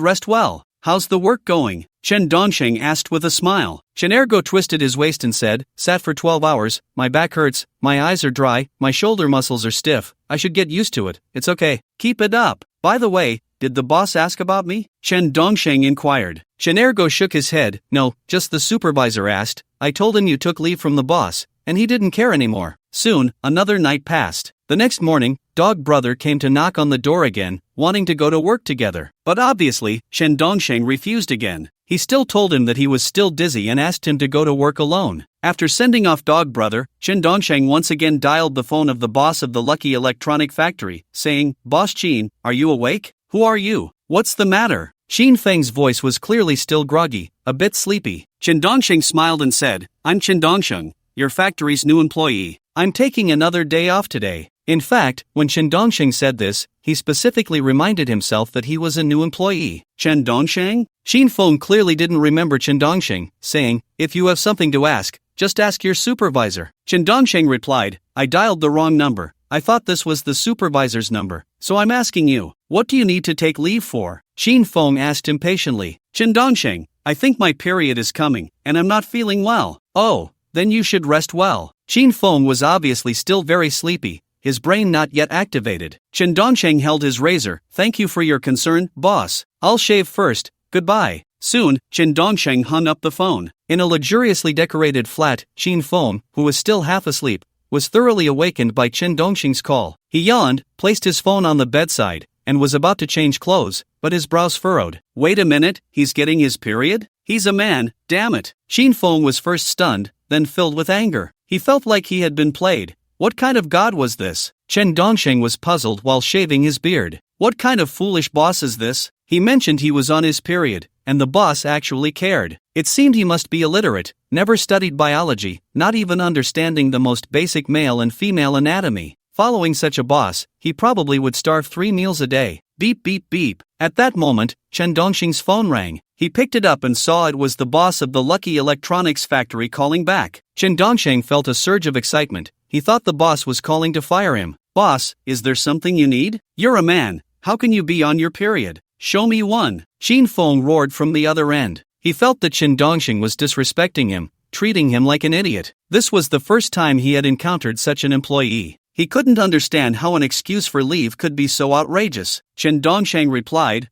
rest well. How's the work going? Chen Dongxing asked with a smile. Chen Ergo twisted his waist and said, sat for 12 hours, my back hurts, my eyes are dry, my shoulder muscles are stiff, I should get used to it, it's okay, keep it up. By the way, did the boss ask about me? Chen Dongxing inquired. Chen Ergo shook his head, no, just the supervisor asked, I told him you took leave from the boss, and he didn't care anymore. Soon, another night passed. The next morning, Dog Brother came to knock on the door again, wanting to go to work together. But obviously, Chen Dongxing refused again. He still told him that he was still dizzy and asked him to go to work alone. After sending off Dog Brother, Chen Dongxing once again dialed the phone of the boss of the Lucky Electronic Factory, saying, Boss Qin, are you awake? Who are you? What's the matter? Qin Feng's voice was clearly still groggy, a bit sleepy. Chen Dongxing smiled and said, I'm Chen Dongxing, your factory's new employee. I'm taking another day off today. In fact, when Chen Dongxing said this, he specifically reminded himself that he was a new employee. Chen Dongxing? Qin Feng clearly didn't remember Chen Dongxing, saying, if you have something to ask, just ask your supervisor. Chen Dongxing replied, I dialed the wrong number. I thought this was the supervisor's number, so I'm asking you, what do you need to take leave for? Qin Feng asked impatiently. Chen Dongxing, I think my period is coming, and I'm not feeling well. Oh, then you should rest well. Qin Feng was obviously still very sleepy, his brain not yet activated. Chen Dongxing held his razor. Thank you for your concern, boss. I'll shave first, goodbye. Soon, Chen Dongxing hung up the phone. In a luxuriously decorated flat, Qin Feng, who was still half asleep, was thoroughly awakened by Chen Dongxing's call. He yawned, placed his phone on the bedside, and was about to change clothes, but his brows furrowed. Wait a minute, he's getting his period? He's a man, damn it. Qin Feng was first stunned, then filled with anger. He felt like he had been played. What kind of god was this? Chen Dongxing was puzzled while shaving his beard. What kind of foolish boss is this? He mentioned he was on his period, and the boss actually cared. It seemed he must be illiterate, never studied biology, not even understanding the most basic male and female anatomy. Following such a boss, he probably would starve 3 meals a day. Beep beep beep. At that moment, Chen Dongxing's phone rang. He picked it up and saw it was the boss of the Lucky Electronics factory calling back. Chen Dongxing felt a surge of excitement. He thought the boss was calling to fire him. Boss, is there something you need? You're a man. How can you be on your period? Show me one. Qin Feng roared from the other end. He felt that Chen Dongxing was disrespecting him, treating him like an idiot. This was the first time he had encountered such an employee. He couldn't understand how an excuse for leave could be so outrageous. Chen Dongxing replied,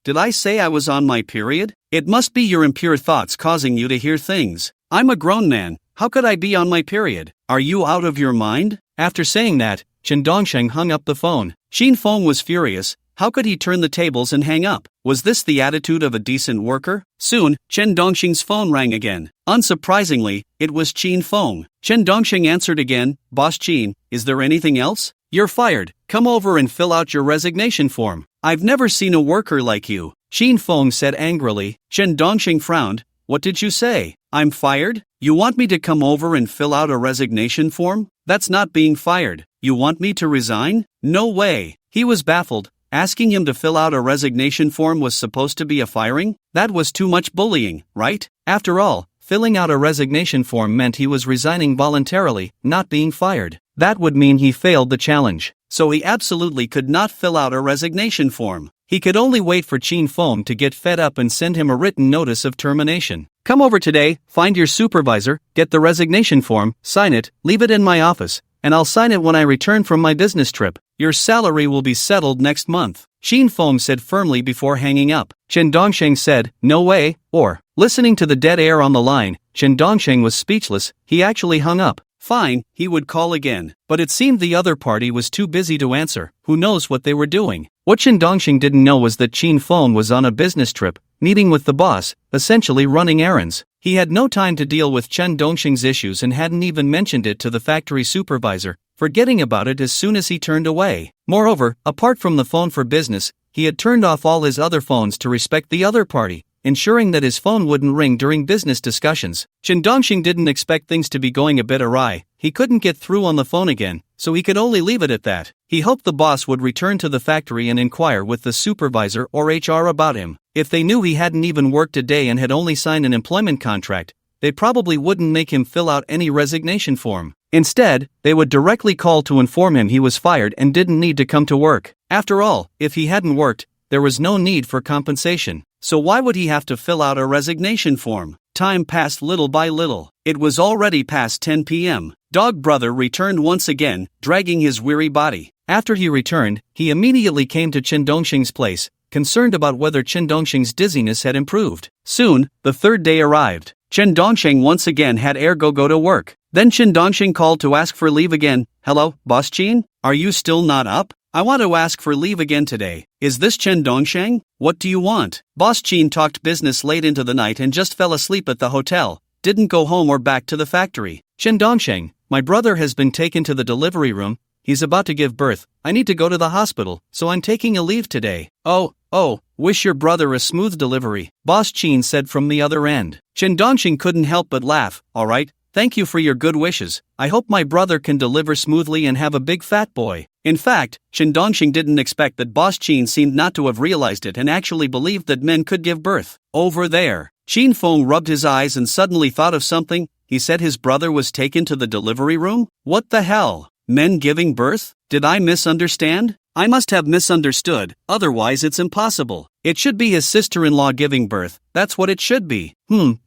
did I say I was on my period? It must be your impure thoughts causing you to hear things. I'm a grown man. How could I be on my period? Are you out of your mind? After saying that, Chen Dongxing hung up the phone. Qin Feng was furious. How could he turn the tables and hang up? Was this the attitude of a decent worker? Soon, Chen Dongxing's phone rang again. Unsurprisingly, it was Qin Feng. Chen Dongxing answered again. Boss Qin, is there anything else? You're fired. Come over and fill out your resignation form. I've never seen a worker like you. Qin Feng said angrily. Chen Dongxing frowned. What did you say? I'm fired? You want me to come over and fill out a resignation form? That's not being fired. You want me to resign? No way. He was baffled. Asking him to fill out a resignation form was supposed to be a firing? That was too much bullying, right? After all, filling out a resignation form meant he was resigning voluntarily, not being fired. That would mean he failed the challenge. So he absolutely could not fill out a resignation form. He could only wait for Qin Feng to get fed up and send him a written notice of termination. Come over today, find your supervisor, get the resignation form, sign it, leave it in my office, and I'll sign it when I return from my business trip. Your salary will be settled next month. Qin Feng said firmly before hanging up. Chen Dongxing said, no way, or, listening to the dead air on the line, Chen Dongxing was speechless. He actually hung up. Fine, he would call again. But it seemed the other party was too busy to answer. Who knows what they were doing? What Chen Dongxing didn't know was that Qin Feng was on a business trip, meeting with the boss, essentially running errands. He had no time to deal with Chen Dongxing's issues and hadn't even mentioned it to the factory supervisor, forgetting about it as soon as he turned away. Moreover, apart from the phone for business, he had turned off all his other phones to respect the other party, ensuring that his phone wouldn't ring during business discussions. Chen Dongxing didn't expect things to be going a bit awry. He couldn't get through on the phone again, so he could only leave it at that. He hoped the boss would return to the factory and inquire with the supervisor or HR about him. If they knew he hadn't even worked a day and had only signed an employment contract, they probably wouldn't make him fill out any resignation form. Instead, they would directly call to inform him he was fired and didn't need to come to work. After all, if he hadn't worked, there was no need for compensation. So why would he have to fill out a resignation form? Time passed little by little. It was already past 10 p.m. Dog Brother returned once again, dragging his weary body. After he returned, he immediately came to Chen Dongxing's place, concerned about whether Chen Dongxing's dizziness had improved. Soon, the third day arrived. Chen Dongxing once again had Ergo go to work. Then Chen Dongxing called to ask for leave again. Hello, Boss Qin? Are you still not up? I want to ask for leave again today. Is this Chen Dongxing? What do you want? Boss Qin talked business late into the night and just fell asleep at the hotel. Didn't go home or back to the factory. Chen Dongxing, my brother has been taken to the delivery room. He's about to give birth. I need to go to the hospital, so I'm taking a leave today. Oh, wish your brother a smooth delivery, Boss Qin said from the other end. Chen Dongxing couldn't help but laugh. All right, thank you for your good wishes. I hope my brother can deliver smoothly and have a big fat boy. In fact, Chen Dongxing didn't expect that Boss Qin seemed not to have realized it and actually believed that men could give birth. Over there, Qin Feng rubbed his eyes and suddenly thought of something. He said his brother was taken to the delivery room? What the hell? Men giving birth? Did I misunderstand? I must have misunderstood, otherwise it's impossible. It should be his sister-in-law giving birth, that's what it should be.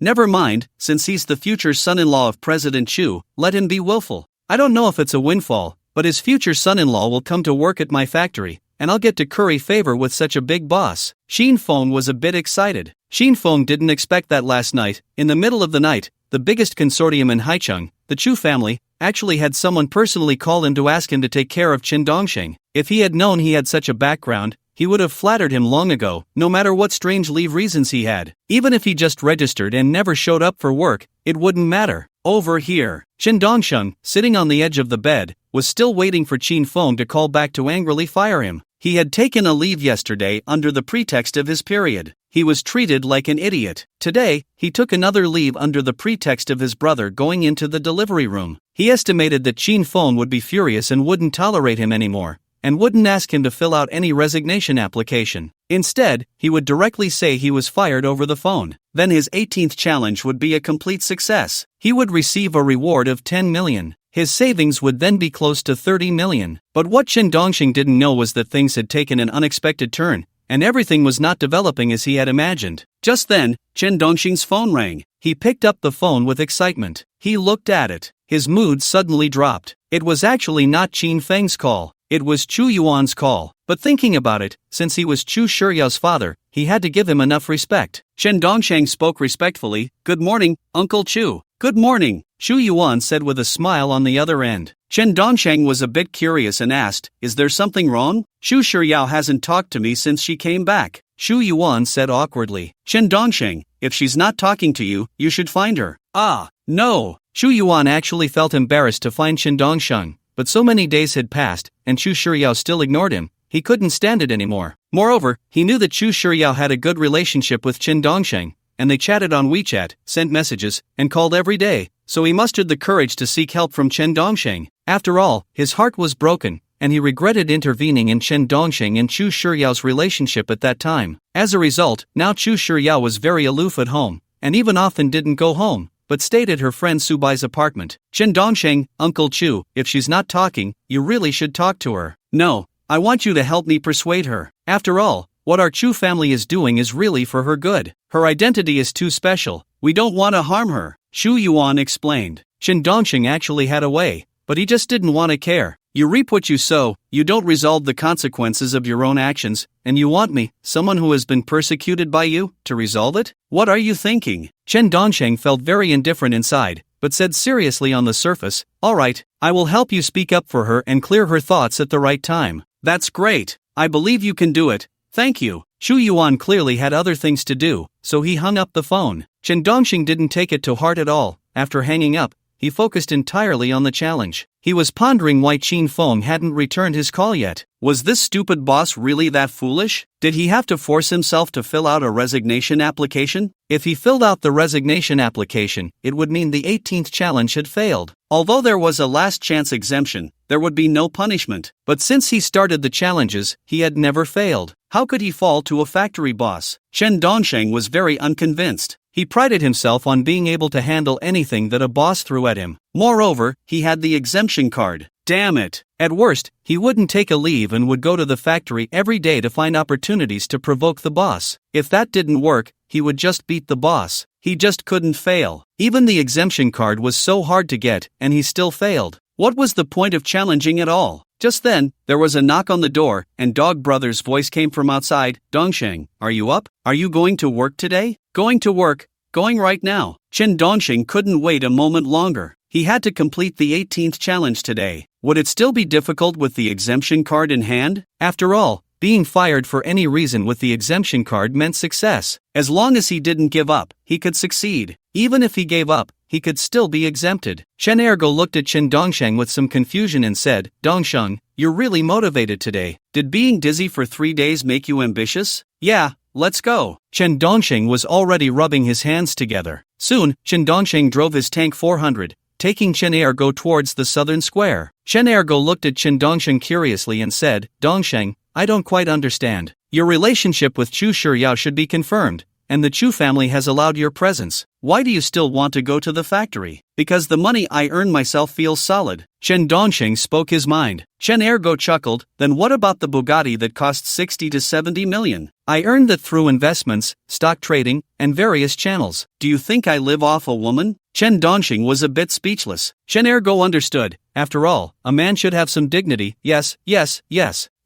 Never mind, since he's the future son-in-law of President Chu, let him be willful. I don't know if it's a windfall, but his future son-in-law will come to work at my factory, and I'll get to curry favor with such a big boss. Qin Feng was a bit excited. Qin Feng didn't expect that last night. In the middle of the night, the biggest consortium in Haicheng, the Chu family, actually had someone personally call him to ask him to take care of Chen Dongxing. If he had known he had such a background, he would have flattered him long ago, no matter what strange leave reasons he had. Even if he just registered and never showed up for work, it wouldn't matter. Over here, Chen Dongxing, sitting on the edge of the bed, was still waiting for Qin Feng to call back to angrily fire him. He had taken a leave yesterday under the pretext of his period. He was treated like an idiot. Today, he took another leave under the pretext of his brother going into the delivery room. He estimated that Chin Phone would be furious and wouldn't tolerate him anymore, and wouldn't ask him to fill out any resignation application. Instead, he would directly say he was fired over the phone. Then his 18th challenge would be a complete success. He would receive a reward of 10 million. His savings would then be close to 30 million. But what Chen Dongxing didn't know was that things had taken an unexpected turn, and everything was not developing as he had imagined. Just then, Chen Dongxing's phone rang. He picked up the phone with excitement. He looked at it. His mood suddenly dropped. It was actually not Qin Feng's call. It was Chu Yuan's call. But thinking about it, since he was Chu Shiyao's father, he had to give him enough respect. Chen Dongsheng spoke respectfully. "Good morning, Uncle Chu." "Good morning," Chu Yuan said with a smile on the other end. Chen Dongsheng was a bit curious and asked, "Is there something wrong? Chu Shiyao hasn't talked to me since she came back." Chu Yuan said awkwardly. "Chen Dongsheng, if she's not talking to you, you should find her." "Ah, no." Chu Yuan actually felt embarrassed to find Chen Dongsheng, but so many days had passed, and Chu Shiyao still ignored him. He couldn't stand it anymore. Moreover, he knew that Chu Shiyao had a good relationship with Chen Dongsheng, and they chatted on WeChat, sent messages, and called every day, so he mustered the courage to seek help from Chen Dongsheng. After all, his heart was broken, and he regretted intervening in Chen Dongsheng and Chu Shiyao's relationship at that time. As a result, now Chu Shiyao was very aloof at home, and even often didn't go home, but stayed at her friend Subai's apartment. "Chen Dongsheng, Uncle Chu, if she's not talking, you really should talk to her." "No, I want you to help me persuade her. After all, what our Chu family is doing is really for her good. Her identity is too special. We don't want to harm her," Chu Yuan explained. Chen Dongsheng actually had a way, but he just didn't want to care. "You reap what you sow, you don't resolve the consequences of your own actions, and you want me, someone who has been persecuted by you, to resolve it? What are you thinking?" Chen Dongsheng felt very indifferent inside, but said seriously on the surface, "All right, I will help you speak up for her and clear her thoughts at the right time." "That's great. I believe you can do it. Thank you." Chu Yuan clearly had other things to do, so he hung up the phone. Chen Dongxing didn't take it to heart at all. After hanging up, he focused entirely on the challenge. He was pondering why Qin Feng hadn't returned his call yet. Was this stupid boss really that foolish? Did he have to force himself to fill out a resignation application? If he filled out the resignation application, it would mean the 18th challenge had failed. Although there was a last chance exemption, there would be no punishment. But since he started the challenges, he had never failed. How could he fall to a factory boss? Chen Dongsheng was very unconvinced. He prided himself on being able to handle anything that a boss threw at him. Moreover, he had the exemption card. Damn it. At worst, he wouldn't take a leave and would go to the factory every day to find opportunities to provoke the boss. If that didn't work, he would just beat the boss. He just couldn't fail. Even the exemption card was so hard to get, and he still failed. What was the point of challenging at all? Just then, there was a knock on the door, and Dog Brother's voice came from outside. "Dongsheng, are you up? Are you going to work today?" "Going to work. Going right now." Chen Dongsheng couldn't wait a moment longer. He had to complete the 18th challenge today. Would it still be difficult with the exemption card in hand? After all, being fired for any reason with the exemption card meant success. As long as he didn't give up, he could succeed. Even if he gave up, he could still be exempted. Chen Ergo looked at Chen Dongsheng with some confusion and said, "Dongsheng, you're really motivated today. Did being dizzy for 3 days make you ambitious?" "Yeah, let's go." Chen Dongsheng was already rubbing his hands together. Soon, Chen Dongsheng drove his tank 400, taking Chen Ergo towards the southern square. Chen Ergo looked at Chen Dongsheng curiously and said, "Dongsheng, I don't quite understand. Your relationship with Chu Shiyao should be confirmed, and the Chu family has allowed your presence. Why do you still want to go to the factory?" "Because the money I earn myself feels solid." Chen Dongsheng spoke his mind. Chen Ergo chuckled, "Then what about the Bugatti that costs 60 to 70 million? I earned that through investments, stock trading, and various channels. Do you think I live off a woman?" Chen Dongsheng was a bit speechless. Chen Ergo understood. After all, a man should have some dignity. Yes.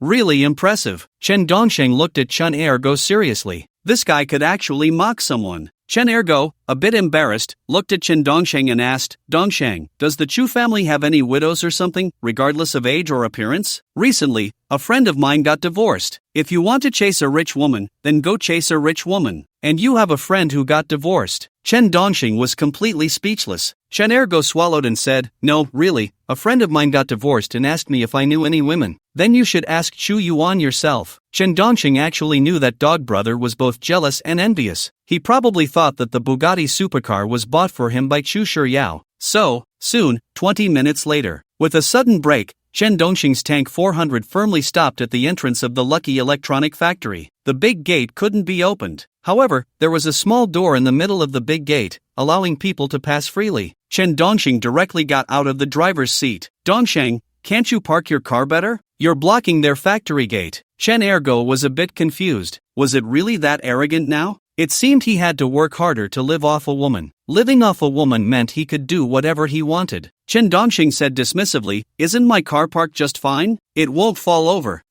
Really impressive. Chen Dongsheng looked at Chen Ergo seriously. This guy could actually mock someone. Chen Ergo, a bit embarrassed, looked at Chen Dongsheng and asked, "Dongsheng, does the Chu family have any widows or something, regardless of age or appearance? Recently, a friend of mine got divorced. If you want to chase a rich woman, then go chase a rich woman. And you have a friend who got divorced." Chen Dongsheng was completely speechless. Chen Ergo swallowed and said, "No, really, a friend of mine got divorced and asked me if I knew any women." "Then you should ask Chu Yuan yourself." Chen Dongxing actually knew that dog brother was both jealous and envious. He probably thought that the Bugatti supercar was bought for him by Chu Shiyao. So, soon, 20 minutes later, with a sudden brake, Chen Dongxing's Tank 400 firmly stopped at the entrance of the Lucky Electronic Factory. The big gate couldn't be opened. However, there was a small door in the middle of the big gate, allowing people to pass freely. Chen Dongxing directly got out of the driver's seat. "Dongxing, can't you park your car better? You're blocking their factory gate." Chen Ergo was a bit confused. Was it really that arrogant now? It seemed he had to work harder to live off a woman. Living off a woman meant he could do whatever he wanted. Chen Dongxing said dismissively, "Isn't my car parked just fine? It won't fall over."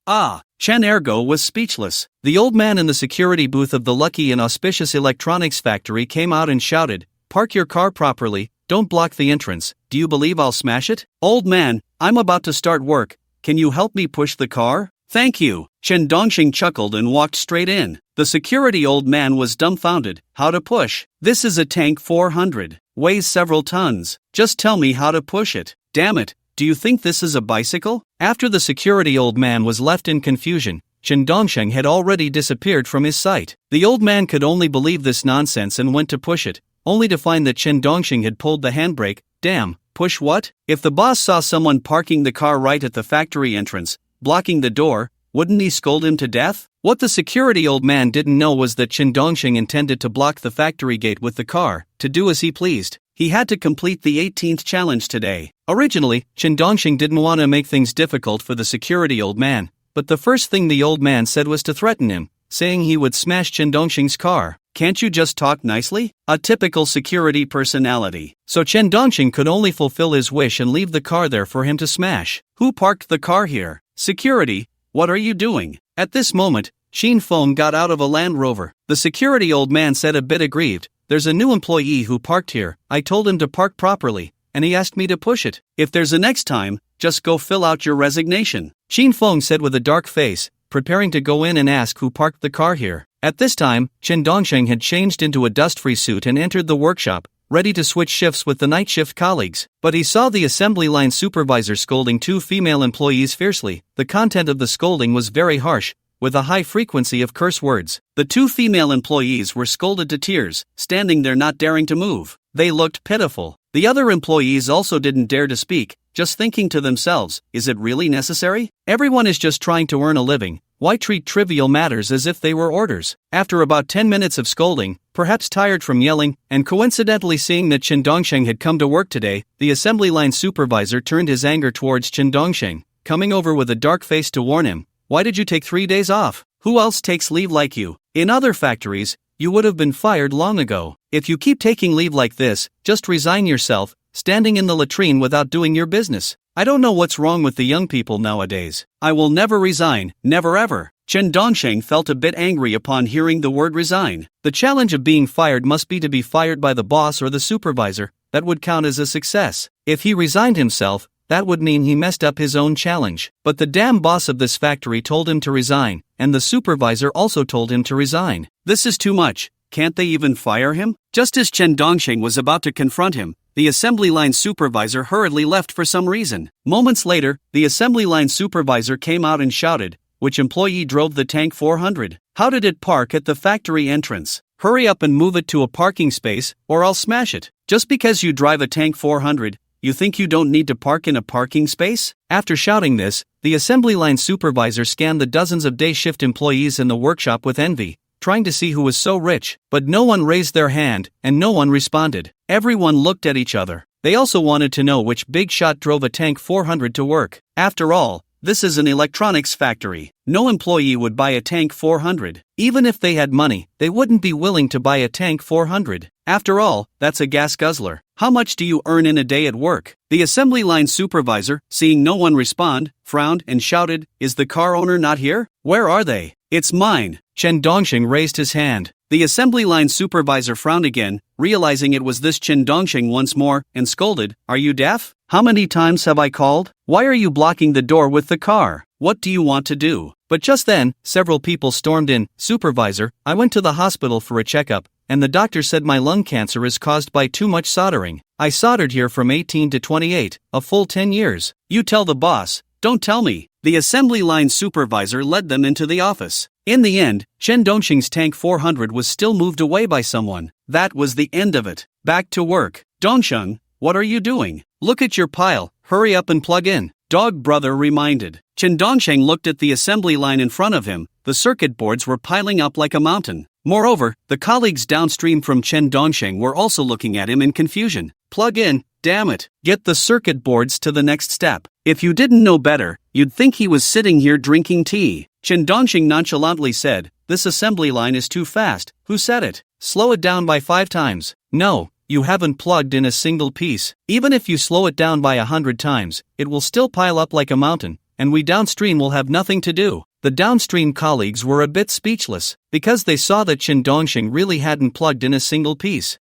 Chen Ergo was speechless. The old man in the security booth of the Lucky and Auspicious Electronics Factory came out and shouted, "Park your car properly, don't block the entrance. Do you believe I'll smash it?" "Old man, I'm about to start work. Can you help me push the car?" "Thank you." Chen Dongxing chuckled and walked straight in. The security old man was dumbfounded. "How to push? This is a Tank 400. Weighs several tons. Just tell me how to push it." "Damn it, do you think this is a bicycle?" After the security old man was left in confusion, Chen Dongxing had already disappeared from his sight. The old man could only believe this nonsense and went to push it, only to find that Chen Dongxing had pulled the handbrake. Damn, push what? If the boss saw someone parking the car right at the factory entrance, blocking the door, wouldn't he scold him to death? What the security old man didn't know was that Chen Dongxing intended to block the factory gate with the car, to do as he pleased. He had to complete the 18th challenge today. Originally, Chen Dongxing didn't want to make things difficult for the security old man, but the first thing the old man said was to threaten him, saying he would smash Chen Dongxing's car. Can't you just talk nicely? A typical security personality. So Chen Dongxing could only fulfill his wish and leave the car there for him to smash. Who parked the car here? Security, what are you doing? At this moment, Xin Feng got out of a Land Rover. The security old man said a bit aggrieved, "There's a new employee who parked here. I told him to park properly, and he asked me to push it. If there's a next time, just go fill out your resignation." Xin Feng said with a dark face, preparing to go in and ask who parked the car here. At this time, Chen Dongxing had changed into a dust-free suit and entered the workshop, ready to switch shifts with the night shift colleagues. But he saw the assembly line supervisor scolding two female employees fiercely. The content of the scolding was very harsh, with a high frequency of curse words. The two female employees were scolded to tears, standing there not daring to move. They looked pitiful. The other employees also didn't dare to speak, just thinking to themselves, is it really necessary? Everyone is just trying to earn a living. Why treat trivial matters as if they were orders? After about 10 minutes of scolding, perhaps tired from yelling, and coincidentally seeing that Chen Dongxing had come to work today, the assembly line supervisor turned his anger towards Chen Dongxing, coming over with a dark face to warn him, "Why did you take 3 days off? Who else takes leave like you? In other factories, you would have been fired long ago. If you keep taking leave like this, just resign yourself, standing in the latrine without doing your business. I don't know what's wrong with the young people nowadays. I will never resign, never ever." Chen Dongxing felt a bit angry upon hearing the word resign. The challenge of being fired must be to be fired by the boss or the supervisor. That would count as a success. If he resigned himself, that would mean he messed up his own challenge. But the damn boss of this factory told him to resign, and the supervisor also told him to resign. This is too much. Can't they even fire him? Just as Chen Dongxing was about to confront him, the assembly line supervisor hurriedly left for some reason. Moments later, the assembly line supervisor came out and shouted, "Which employee drove the Tank 400? How did it park at the factory entrance? Hurry up and move it to a parking space, or I'll smash it." Just because you drive a Tank 400, you think you don't need to park in a parking space? After shouting this, the assembly line supervisor scanned the dozens of day shift employees in the workshop with envy, trying to see who was so rich, but no one raised their hand, and no one responded. Everyone looked at each other. They also wanted to know which big shot drove a Tank 400 to work. After all, this is an electronics factory. No employee would buy a Tank 400. Even if they had money, they wouldn't be willing to buy a Tank 400. After all, that's a gas guzzler. How much do you earn in a day at work? The assembly line supervisor, seeing no one respond, frowned and shouted, "Is the car owner not here? Where are they?" "It's mine." Chen Dongxing raised his hand. The assembly line supervisor frowned again, realizing it was this Chen Dongxing once more, and scolded, "Are you deaf? How many times have I called? Why are you blocking the door with the car? What do you want to do?" But just then, several people stormed in. "Supervisor, I went to the hospital for a checkup, and the doctor said my lung cancer is caused by too much soldering. I soldered here from 18 to 28, a full 10 years. You tell the boss, don't tell me. The assembly line supervisor led them into the office. In the end, Chen Dongxing's Tank 400 was still moved away by someone. That was the end of it. Back to work. Dongsheng, what are you doing? Look at your pile, hurry up and plug in. Dog brother reminded. Chen Dongsheng looked at the assembly line in front of him. The circuit boards were piling up like a mountain. Moreover, the colleagues downstream from Chen Dongsheng were also looking at him in confusion. Plug in, damn it. Get the circuit boards to the next step. If you didn't know better, you'd think he was sitting here drinking tea. Chen Dongxing nonchalantly said, this assembly line is too fast. Who said it? Slow it down by 5 times. No, you haven't plugged in a single piece. Even if you slow it down by 100 times, it will still pile up like a mountain, and we downstream will have nothing to do. The downstream colleagues were a bit speechless, because they saw that Chen Dongxing really hadn't plugged in a single piece.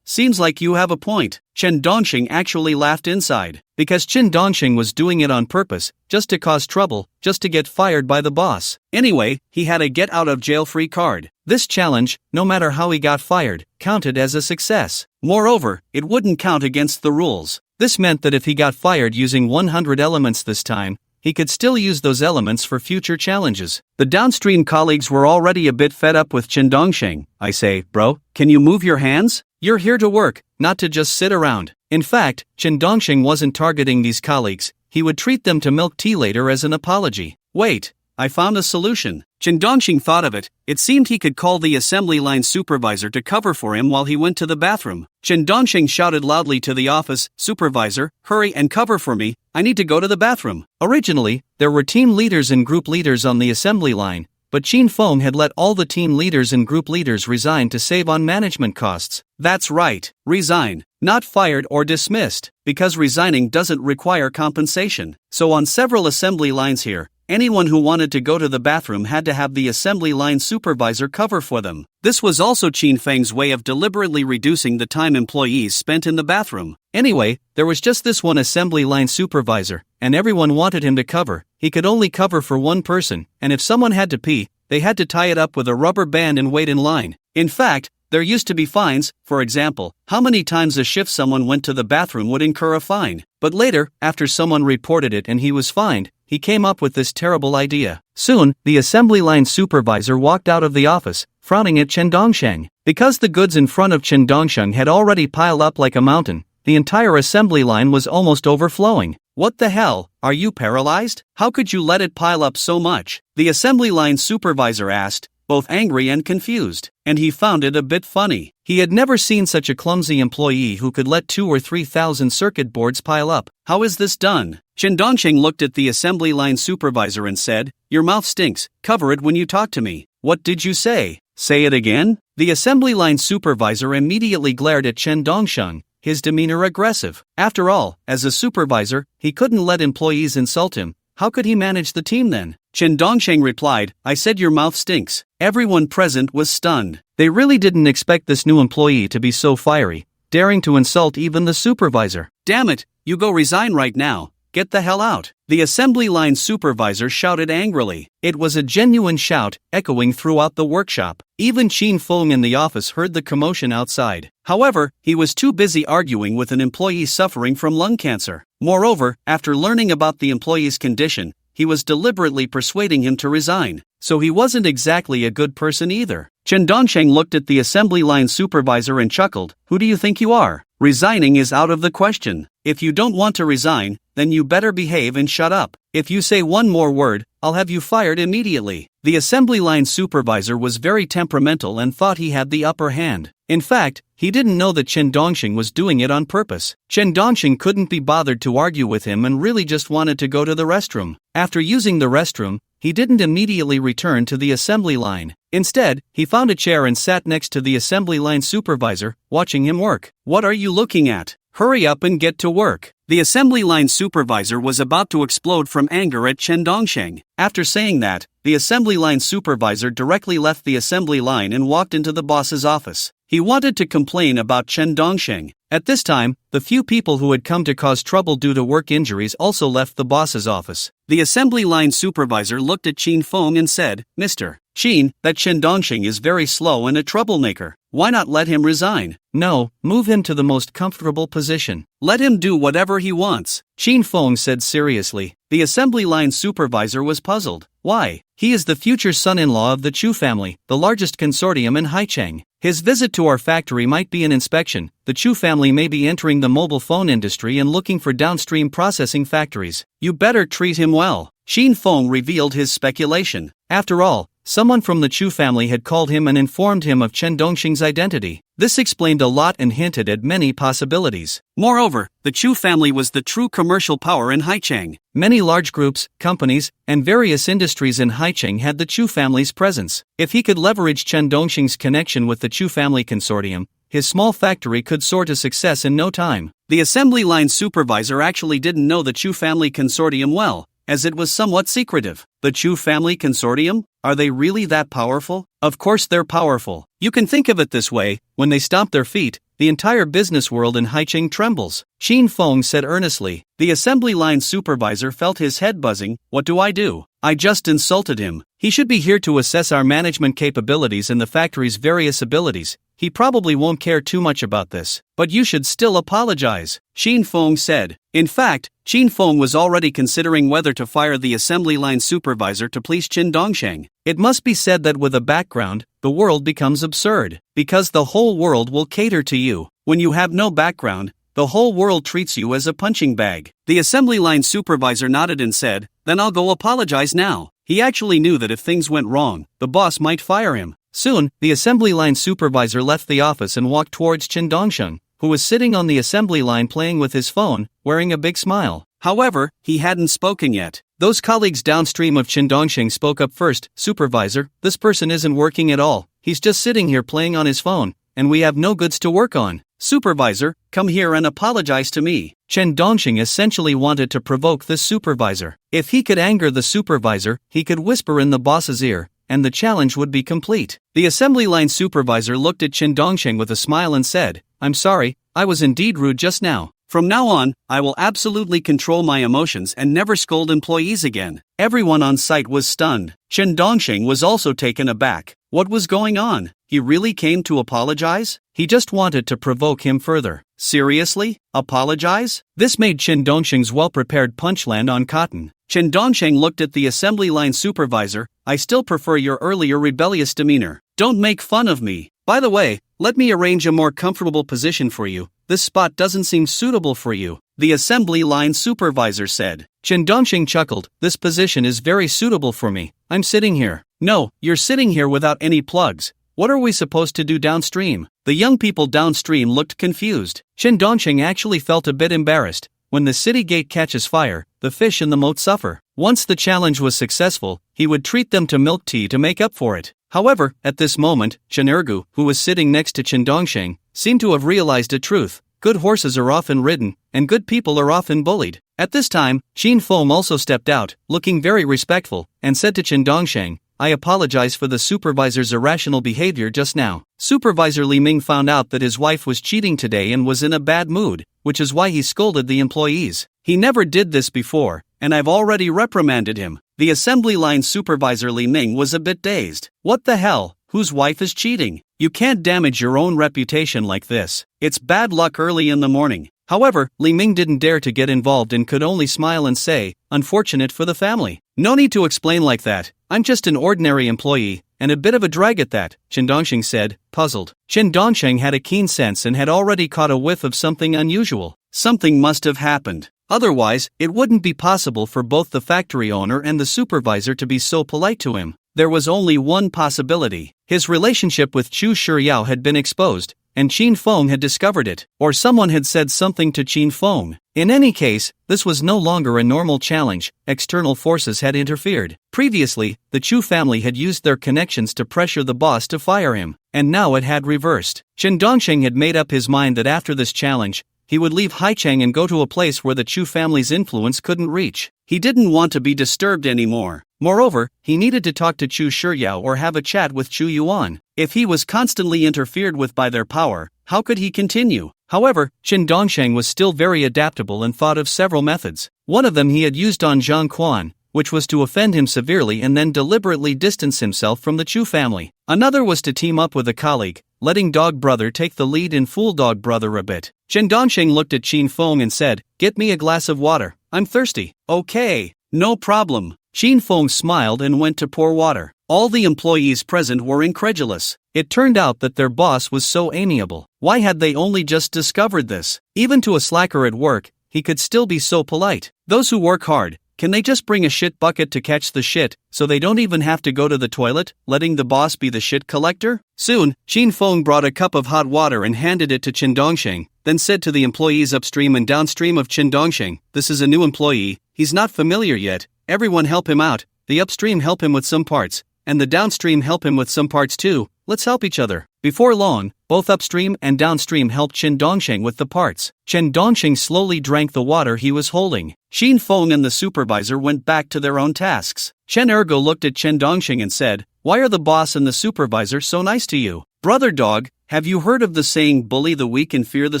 Seems like you have a point. Chen Dongxing actually laughed inside, because Chen Dongxing was doing it on purpose, just to cause trouble, just to get fired by the boss. Anyway, he had a get-out-of-jail-free card. This challenge, no matter how he got fired, counted as a success. Moreover, it wouldn't count against the rules. This meant that if he got fired using 100 elements this time, he could still use those elements for future challenges. The downstream colleagues were already a bit fed up with Chen Dongxing. I say, bro, can you move your hands? You're here to work, not to just sit around. In fact, Chen Dongxing wasn't targeting these colleagues. He would treat them to milk tea later as an apology. Wait, I found a solution. Chen Dongxing thought of it. It seemed he could call the assembly line supervisor to cover for him while he went to the bathroom. Chen Dongxing shouted loudly to the office, supervisor, hurry and cover for me, I need to go to the bathroom. Originally, there were team leaders and group leaders on the assembly line, but Qin Feng had let all the team leaders and group leaders resign to save on management costs. That's right, resign, not fired or dismissed, because resigning doesn't require compensation. So on several assembly lines here, anyone who wanted to go to the bathroom had to have the assembly line supervisor cover for them. This was also Qin Feng's way of deliberately reducing the time employees spent in the bathroom. Anyway, there was just this one assembly line supervisor, and everyone wanted him to cover. He could only cover for one person, and if someone had to pee, they had to tie it up with a rubber band and wait in line. In fact, there used to be fines. For example, how many times a shift someone went to the bathroom would incur a fine. But later, after someone reported it and he was fined, he came up with this terrible idea. Soon, the assembly line supervisor walked out of the office, frowning at Chen Dongsheng. Because the goods in front of Chen Dongsheng had already piled up like a mountain, the entire assembly line was almost overflowing. What the hell, are you paralyzed? How could you let it pile up so much? The assembly line supervisor asked, both angry and confused, and he found it a bit funny. He had never seen such a clumsy employee who could let 2,000 or 3,000 circuit boards pile up. How is this done? Chen Dongxing looked at the assembly line supervisor and said, your mouth stinks, cover it when you talk to me. What did you say? Say it again? The assembly line supervisor immediately glared at Chen Dongsheng, his demeanor aggressive. After all, as a supervisor, he couldn't let employees insult him. How could he manage the team then? Chen Dongsheng replied, I said your mouth stinks. Everyone present was stunned. They really didn't expect this new employee to be so fiery, daring to insult even the supervisor. Damn it, you go resign right now. Get the hell out. The assembly line supervisor shouted angrily. It was a genuine shout, echoing throughout the workshop. Even Qin Feng in the office heard the commotion outside. However, he was too busy arguing with an employee suffering from lung cancer. Moreover, after learning about the employee's condition, he was deliberately persuading him to resign. So he wasn't exactly a good person either. Chen Dongsheng looked at the assembly line supervisor and chuckled. Who do you think you are? Resigning is out of the question. If you don't want to resign, then you better behave and shut up. If you say one more word, I'll have you fired immediately. The assembly line supervisor was very temperamental and thought he had the upper hand. In fact, he didn't know that Chen Dongxing was doing it on purpose. Chen Dongxing couldn't be bothered to argue with him and really just wanted to go to the restroom. After using the restroom, he didn't immediately return to the assembly line. Instead, he found a chair and sat next to the assembly line supervisor, watching him work. What are you looking at? Hurry up and get to work. The assembly line supervisor was about to explode from anger at Chen Dongsheng. After saying that, the assembly line supervisor directly left the assembly line and walked into the boss's office. He wanted to complain about Chen Dongsheng. At this time, the few people who had come to cause trouble due to work injuries also left the boss's office. The assembly line supervisor looked at Qin Feng and said, "Mr. Qin, that Chen Dongsheng is very slow and a troublemaker. Why not let him resign? No, move him to the most comfortable position. Let him do whatever he wants," Qin Feng said seriously. The assembly line supervisor was puzzled. Why? He is the future son-in-law of the Chu family, the largest consortium in Haicheng. His visit to our factory might be an inspection. The Chu family may be entering the mobile phone industry and looking for downstream processing factories. You better treat him well. Qin Feng revealed his speculation. After all, someone from the Chu family had called him and informed him of Chen Dongsheng's identity. This explained a lot and hinted at many possibilities. Moreover, the Chu family was the true commercial power in Haicheng. Many large groups, companies, and various industries in Haicheng had the Chu family's presence. If he could leverage Chen Dongsheng's connection with the Chu family consortium, his small factory could soar to success in no time. The assembly line supervisor actually didn't know the Chu family consortium well, as it was somewhat secretive. The Chu family consortium? Are they really that powerful? Of course they're powerful. You can think of it this way, when they stomp their feet, the entire business world in Haicheng trembles. Qin Feng said earnestly. The assembly line supervisor felt his head buzzing. What do? I just insulted him. He should be here to assess our management capabilities and the factory's various abilities. He probably won't care too much about this. But you should still apologize, Qin Feng said. In fact, Qin Feng was already considering whether to fire the assembly line supervisor to please Chen Dongsheng. It must be said that with a background, the world becomes absurd. Because the whole world will cater to you. When you have no background, the whole world treats you as a punching bag. The assembly line supervisor nodded and said, "Then I'll go apologize now." He actually knew that if things went wrong, the boss might fire him. Soon, the assembly line supervisor left the office and walked towards Chen Dongsheng, who was sitting on the assembly line playing with his phone, wearing a big smile. However, he hadn't spoken yet. Those colleagues downstream of Chen Dongsheng spoke up first. "Supervisor, this person isn't working at all. He's just sitting here playing on his phone, and we have no goods to work on. Supervisor, come here and apologize to me." Chen Dongsheng essentially wanted to provoke this supervisor. If he could anger the supervisor, he could whisper in the boss's ear, and the challenge would be complete. The assembly line supervisor looked at Chen Dongsheng with a smile and said, "I'm sorry, I was indeed rude just now. From now on, I will absolutely control my emotions and never scold employees again." Everyone on site was stunned. Chen Dongsheng was also taken aback. What was going on? He really came to apologize? He just wanted to provoke him further. Seriously? Apologize? This made Chen Dongsheng's well-prepared punch land on cotton. Chen Dongsheng looked at the assembly line supervisor. "I still prefer your earlier rebellious demeanor. Don't make fun of me. By the way, let me arrange a more comfortable position for you. This spot doesn't seem suitable for you," the assembly line supervisor said. Chen Dongsheng chuckled. "This position is very suitable for me. I'm sitting here." "No, you're sitting here without any plugs. What are we supposed to do downstream?" The young people downstream looked confused. Chen Dongsheng actually felt a bit embarrassed. When the city gate catches fire, the fish in the moat suffer. Once the challenge was successful, he would treat them to milk tea to make up for it. However, at this moment, Chen Ergu, who was sitting next to Chen Dongsheng, seemed to have realized a truth. Good horses are often ridden, and good people are often bullied. At this time, Qin Feng also stepped out, looking very respectful, and said to Chen Dongsheng, "I apologize for the supervisor's irrational behavior just now." Supervisor Li Ming found out that his wife was cheating today and was in a bad mood, which is why he scolded the employees. He never did this before, and I've already reprimanded him. The assembly line supervisor Li Ming was a bit dazed. What the hell? Whose wife is cheating? You can't damage your own reputation like this. It's bad luck early in the morning. However, Li Ming didn't dare to get involved and could only smile and say, "Unfortunate for the family." "No need to explain like that. I'm just an ordinary employee, and a bit of a drag at that," Chen Dongsheng said, puzzled. Chen Dongsheng had a keen sense and had already caught a whiff of something unusual. Something must have happened. Otherwise, it wouldn't be possible for both the factory owner and the supervisor to be so polite to him. There was only one possibility. His relationship with Chu Shiyao had been exposed, and Qin Feng had discovered it, or someone had said something to Qin Feng. In any case, this was no longer a normal challenge. External forces had interfered. Previously, the Chu family had used their connections to pressure the boss to fire him, and now it had reversed. Chen Dongsheng had made up his mind that after this challenge, he would leave Haicheng and go to a place where the Chu family's influence couldn't reach. He didn't want to be disturbed anymore. Moreover, he needed to talk to Chu Shiryao or have a chat with Chu Yuan. If he was constantly interfered with by their power, how could he continue? However, Qin Dongsheng was still very adaptable and thought of several methods. One of them he had used on Zhang Quan, which was to offend him severely and then deliberately distance himself from the Chu family. Another was to team up with a colleague, letting Dog Brother take the lead and fool Dog Brother a bit. Qin Dongsheng looked at Qin Feng and said, "Get me a glass of water, I'm thirsty." "Okay, no problem." Qin Feng smiled and went to pour water. All the employees present were incredulous. It turned out that their boss was so amiable. Why had they only just discovered this? Even to a slacker at work, he could still be so polite. Those who work hard, can they just bring a shit bucket to catch the shit, so they don't even have to go to the toilet, letting the boss be the shit collector? Soon, Qin Feng brought a cup of hot water and handed it to Qin Dongsheng, then said to the employees upstream and downstream of Qin Dongsheng, "This is a new employee, he's not familiar yet, everyone help him out, the upstream help him with some parts, and the downstream help him with some parts too, let's help each other." Before long, both upstream and downstream helped Qin Dongsheng with the parts. Qin Dongsheng slowly drank the water he was holding. Qin Feng and the supervisor went back to their own tasks. Chen Ergo looked at Qin Dongsheng and said, "Why are the boss and the supervisor so nice to you? Brother Dog, have you heard of the saying bully the weak and fear the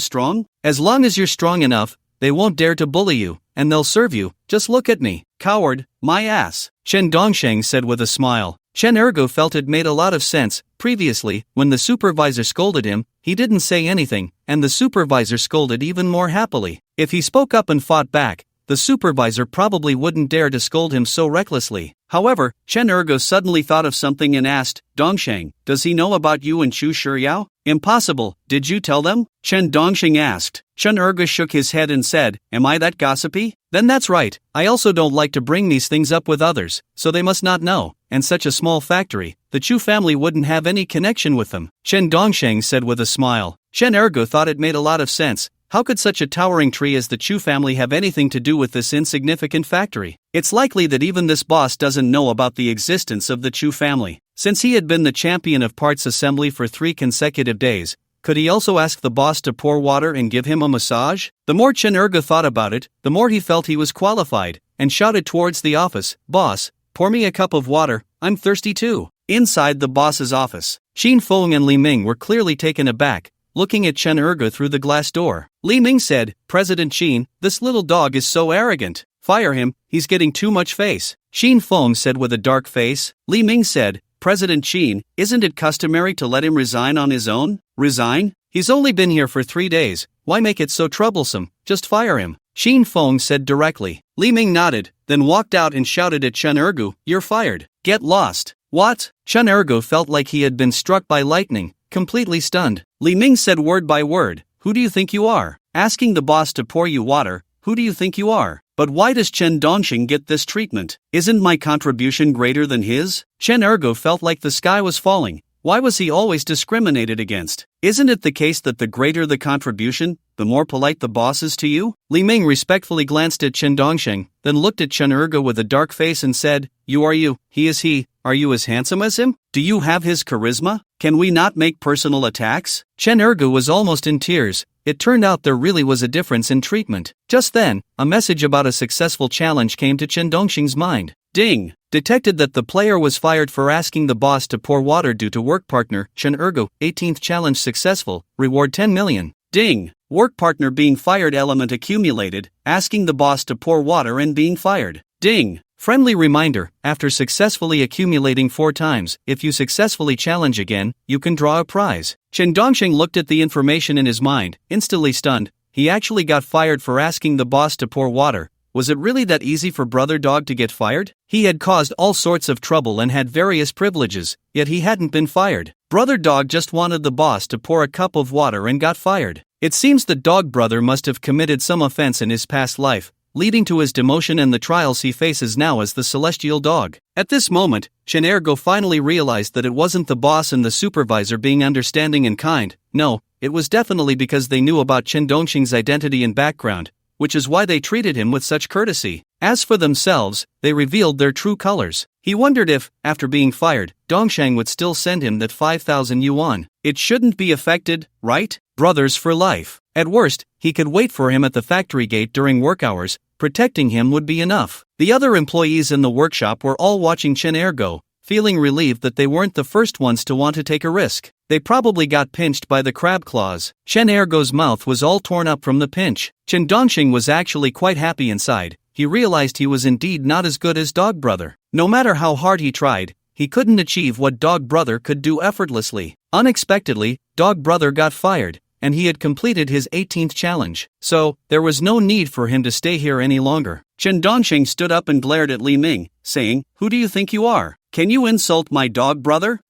strong? As long as you're strong enough, they won't dare to bully you, and they'll serve you. Just look at me, coward, my ass." Qin Dongsheng said with a smile. Chen Ergo felt it made a lot of sense. Previously, when the supervisor scolded him, he didn't say anything, and the supervisor scolded even more happily. If he spoke up and fought back, the supervisor probably wouldn't dare to scold him so recklessly. However, Chen Ergo suddenly thought of something and asked, "Dongsheng, does he know about you and Chu Shiryao?" "Impossible, did you tell them?" Chen Dongsheng asked. Chen Ergo shook his head and said, "Am I that gossipy? Then that's right, I also don't like to bring these things up with others, so they must not know, and such a small factory, the Chu family wouldn't have any connection with them." Chen Dongsheng said with a smile. Chen Ergo thought it made a lot of sense. How could such a towering tree as the Chu family have anything to do with this insignificant factory? It's likely that even this boss doesn't know about the existence of the Chu family. Since he had been the champion of parts assembly for 3 consecutive days, could he also ask the boss to pour water and give him a massage? The more Chen Ergo thought about it, the more he felt he was qualified, and shouted towards the office, "Boss, pour me a cup of water, I'm thirsty too." Inside the boss's office, Qin Feng and Li Ming were clearly taken aback, looking at Chen Ergo through the glass door. Li Ming said, "President Qin, this little dog is so arrogant. Fire him, he's getting too much face." Qin Feng said with a dark face. Li Ming said, "President Qin, isn't it customary to let him resign on his own?" "Resign? He's only been here for 3 days, why make it so troublesome, just fire him." Qin Feng said directly. Li Ming nodded, then walked out and shouted at Chen Ergo, "You're fired. Get lost." "What?" Chen Ergo felt like he had been struck by lightning, completely stunned. Li Ming said word by word, "Who do you think you are? Asking the boss to pour you water, who do you think you are? But why does Chen Dongsheng get this treatment? Isn't my contribution greater than his?" Chen Ergo felt like the sky was falling. Why was he always discriminated against? Isn't it the case that the greater the contribution, the more polite the boss is to you? Li Ming respectfully glanced at Chen Dongsheng, then looked at Chen Ergo with a dark face and said, "You are you, he is he, are you as handsome as him? Do you have his charisma? Can we not make personal attacks?" Chen Ergo was almost in tears. It turned out there really was a difference in treatment. Just then, a message about a successful challenge came to Chen Dongsheng's mind. Ding! Detected that the player was fired for asking the boss to pour water due to work partner, Chen Ergo, 18th challenge successful, reward 10 million. Ding! Work partner being fired element accumulated, asking the boss to pour water and being fired. Ding! Friendly reminder, after successfully accumulating 4 times, if you successfully challenge again, you can draw a prize. Chen Dongsheng looked at the information in his mind, instantly stunned. He actually got fired for asking the boss to pour water. Was it really that easy for Brother Dog to get fired? He had caused all sorts of trouble and had various privileges, yet he hadn't been fired. Brother Dog just wanted the boss to pour a cup of water and got fired. It seems the Dog Brother must have committed some offense in his past life, leading to his demotion and the trials he faces now as the Celestial Dog. At this moment, Chen Ergo finally realized that it wasn't the boss and the supervisor being understanding and kind. No, it was definitely because they knew about Chen Dongsheng's identity and background, which is why they treated him with such courtesy. As for themselves, they revealed their true colors. He wondered if, after being fired, Dongsheng would still send him that 5,000 yuan. It shouldn't be affected, right? Brothers for life. At worst, he could wait for him at the factory gate during work hours. Protecting him would be enough. The other employees in the workshop were all watching Chen Ergo, feeling relieved that they weren't the first ones to want to take a risk. They probably got pinched by the crab claws. Chen Ergo's mouth was all torn up from the pinch. Chen Dongxing was actually quite happy inside. He realized he was indeed not as good as Dog Brother. No matter how hard he tried, he couldn't achieve what Dog Brother could do effortlessly. Unexpectedly, Dog Brother got fired, and he had completed his 18th challenge. So, there was no need for him to stay here any longer. Chen Dongxing stood up and glared at Li Ming, saying, "Who do you think you are? Can you insult my Dog Brother?"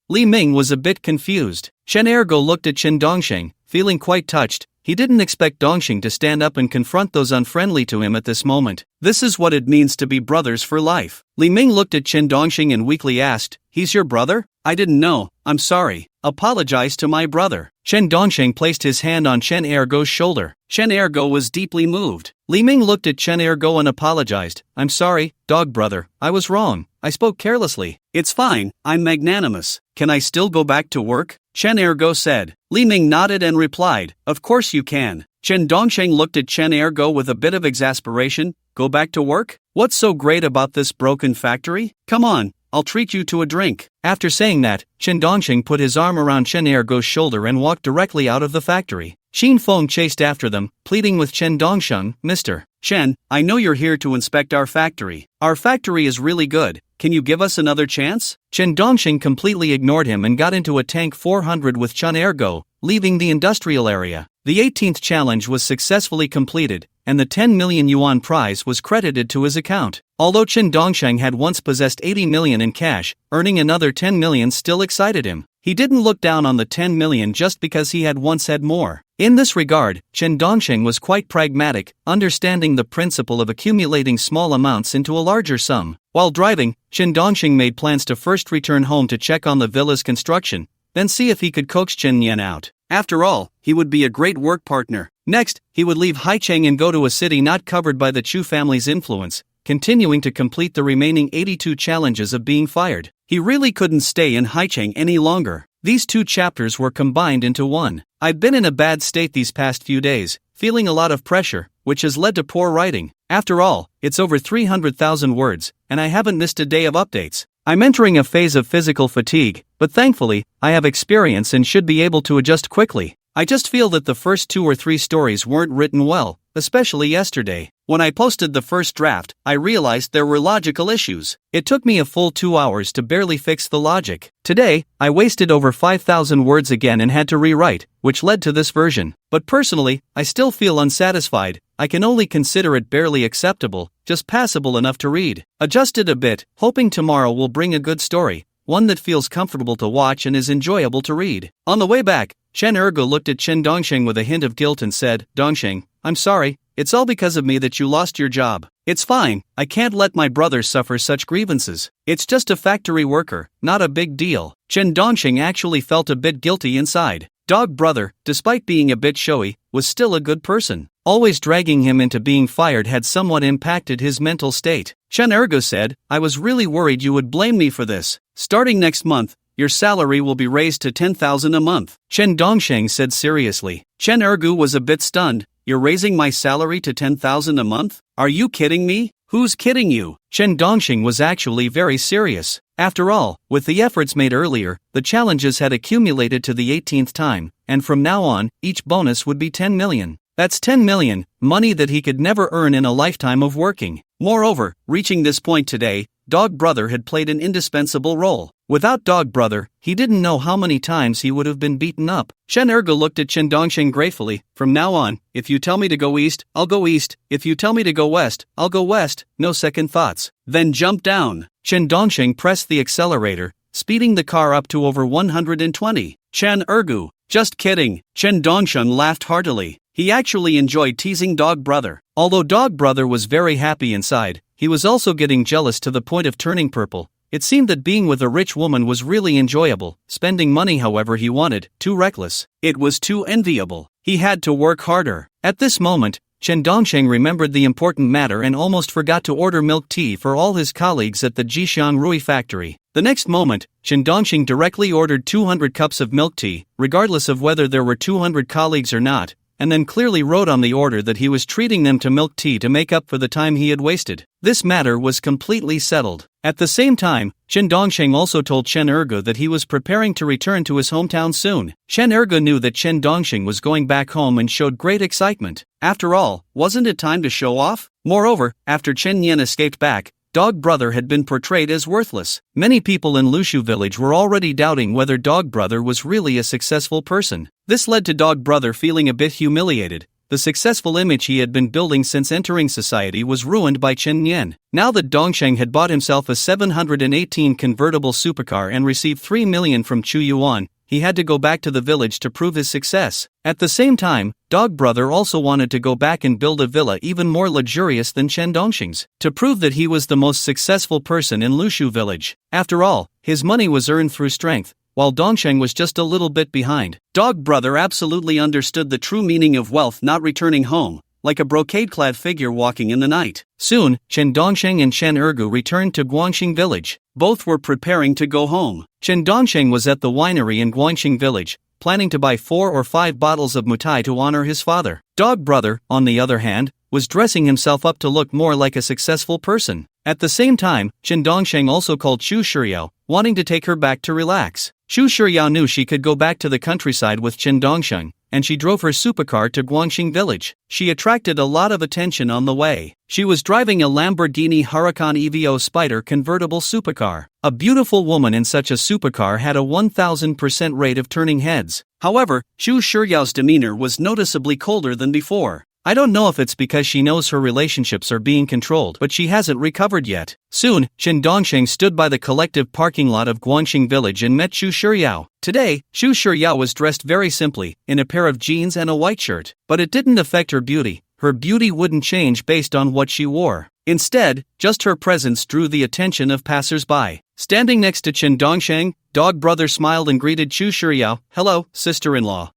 Li Ming was a bit confused. Chen Ergo looked at Chen Dongxing, feeling quite touched. He didn't expect Dongxing to stand up and confront those unfriendly to him at this moment. This is what it means to be brothers for life. Li Ming looked at Chen Dongxing and weakly asked, "He's your brother? I didn't know, I'm sorry. Apologize to my brother." Chen Dongxing placed his hand on Chen Ergo's shoulder. Chen Ergo was deeply moved. Li Ming looked at Chen Ergo and apologized. "I'm sorry, Dog Brother, I was wrong. I spoke carelessly." "It's fine, I'm magnanimous. Can I still go back to work?" Chen Ergo said. Li Ming nodded and replied, "Of course you can." Chen Dongxing looked at Chen Ergo with a bit of exasperation. "Go back to work? What's so great about this broken factory? Come on, I'll treat you to a drink." After saying that, Chen Dongxing put his arm around Chen Ergo's shoulder and walked directly out of the factory. Xin Feng chased after them, pleading with Chen Dongxing, "Mr. Chen, I know you're here to inspect our factory. Our factory is really good. Can you give us another chance?" Chen Dongxing completely ignored him and got into a tank 400 with Chen Ergo, leaving the industrial area. The 18th challenge was successfully completed, and the 10 million yuan prize was credited to his account. Although Chen Dongxing had once possessed 80 million in cash, earning another 10 million still excited him. He didn't look down on the 10 million just because he had once had more. In this regard, Chen Dongxing was quite pragmatic, understanding the principle of accumulating small amounts into a larger sum. While driving, Chen Dongxing made plans to first return home to check on the villa's construction, then see if he could coax Chen Yan out. After all, he would be a great work partner. Next, he would leave Haicheng and go to a city not covered by the Chu family's influence, continuing to complete the remaining 82 challenges of being fired. He really couldn't stay in Haicheng any longer. These two chapters were combined into one. "I've been in a bad state these past few days, feeling a lot of pressure, which has led to poor writing. After all, it's over 300,000 words, and I haven't missed a day of updates. I'm entering a phase of physical fatigue, but thankfully, I have experience and should be able to adjust quickly. I just feel that the first 2 or 3 stories weren't written well, especially yesterday. When I posted the first draft, I realized there were logical issues. It took me a full 2 hours to barely fix the logic. Today, I wasted over 5,000 words again and had to rewrite, which led to this version. But personally, I still feel unsatisfied. I can only consider it barely acceptable, just passable enough to read. Adjusted a bit, hoping tomorrow will bring a good story, one that feels comfortable to watch and is enjoyable to read." On the way back, Chen Ergo looked at Chen Dongxing with a hint of guilt and said, "Dongxing, I'm sorry, it's all because of me that you lost your job. It's fine, I can't let my brother suffer such grievances. It's just a factory worker, not a big deal." Chen Dongxing actually felt a bit guilty inside. Dog Brother, despite being a bit showy, was still a good person. Always dragging him into being fired had somewhat impacted his mental state. Chen Ergo said, "I was really worried you would blame me for this. Starting next month, your salary will be raised to 10,000 a month." Chen Dongxing said seriously. Chen Ergo was a bit stunned. "You're raising my salary to 10,000 a month? Are you kidding me? Who's kidding you?" Chen Dongxing was actually very serious. After all, with the efforts made earlier, the challenges had accumulated to the 18th time, and from now on, each bonus would be 10 million. That's 10 million, money that he could never earn in a lifetime of working. Moreover, reaching this point today, Dog Brother had played an indispensable role. Without Dog Brother, he didn't know how many times he would have been beaten up. Chen Ergo looked at Chen Dongxing gratefully. "From now on, if you tell me to go east, I'll go east. If you tell me to go west, I'll go west. No second thoughts." "Then jump down." Chen Dongxing pressed the accelerator, speeding the car up to over 120. Chen Ergo, "Just kidding." Chen Dongxing laughed heartily. He actually enjoyed teasing Dog Brother. Although Dog Brother was very happy inside, he was also getting jealous to the point of turning purple. It seemed that being with a rich woman was really enjoyable, spending money however he wanted, too reckless. It was too enviable. He had to work harder. At this moment, Chen Dongxing remembered the important matter and almost forgot to order milk tea for all his colleagues at the Jixiang Rui factory. The next moment, Chen Dongxing directly ordered 200 cups of milk tea, regardless of whether there were 200 colleagues or not. and then clearly wrote on the order that he was treating them to milk tea to make up for the time he had wasted. This matter was completely settled. At the same time, Chen Dongsheng also told Chen Erge that he was preparing to return to his hometown soon. Chen Erge knew that Chen Dongsheng was going back home and showed great excitement. After all, wasn't it time to show off? Moreover, after Chen Yan escaped back, Dog Brother had been portrayed as worthless. Many people in Lushu village were already doubting whether Dog Brother was really a successful person. This led to Dog Brother feeling a bit humiliated. The successful image he had been building since entering society was ruined by Chen Yan. Now that Dongsheng had bought himself a 718 convertible supercar and received 3 million from Chu Yuan, he had to go back to the village to prove his success. At the same time, Dog Brother also wanted to go back and build a villa even more luxurious than Chen Dongsheng's, to prove that he was the most successful person in Lushu village. After all, his money was earned through strength, while Dongsheng was just a little bit behind. Dog Brother absolutely understood the true meaning of wealth not returning home, like a brocade-clad figure walking in the night. Soon, Chen Dongsheng and Chen Ergu returned to Guangxing village. Both were preparing to go home. Chen Dongsheng was at the winery in Guangxing village, planning to buy 4 or 5 bottles of mutai to honor his father. Dog Brother, on the other hand, was dressing himself up to look more like a successful person. At the same time, Chen Dongsheng also called Xu Shiyao, wanting to take her back to relax. Xu Shiyao knew she could go back to the countryside with Chen Dongsheng, and she drove her supercar to Guangxing village. She attracted a lot of attention on the way. She was driving a Lamborghini Huracan EVO Spider convertible supercar. A beautiful woman in such a supercar had a 1000% rate of turning heads. However, Xu Shiyao's demeanor was noticeably colder than before. I don't know if it's because she knows her relationships are being controlled, but she hasn't recovered yet. Soon, Chen Dongsheng stood by the collective parking lot of Guangxing village and met Xu Shiyao. Today, Xu Shiyao was dressed very simply, in a pair of jeans and a white shirt. But it didn't affect her beauty. Her beauty wouldn't change based on what she wore. Instead, just her presence drew the attention of passers-by. Standing next to Chen Dongsheng, Dog Brother smiled and greeted Xu Shiyao. "Hello, sister-in-law."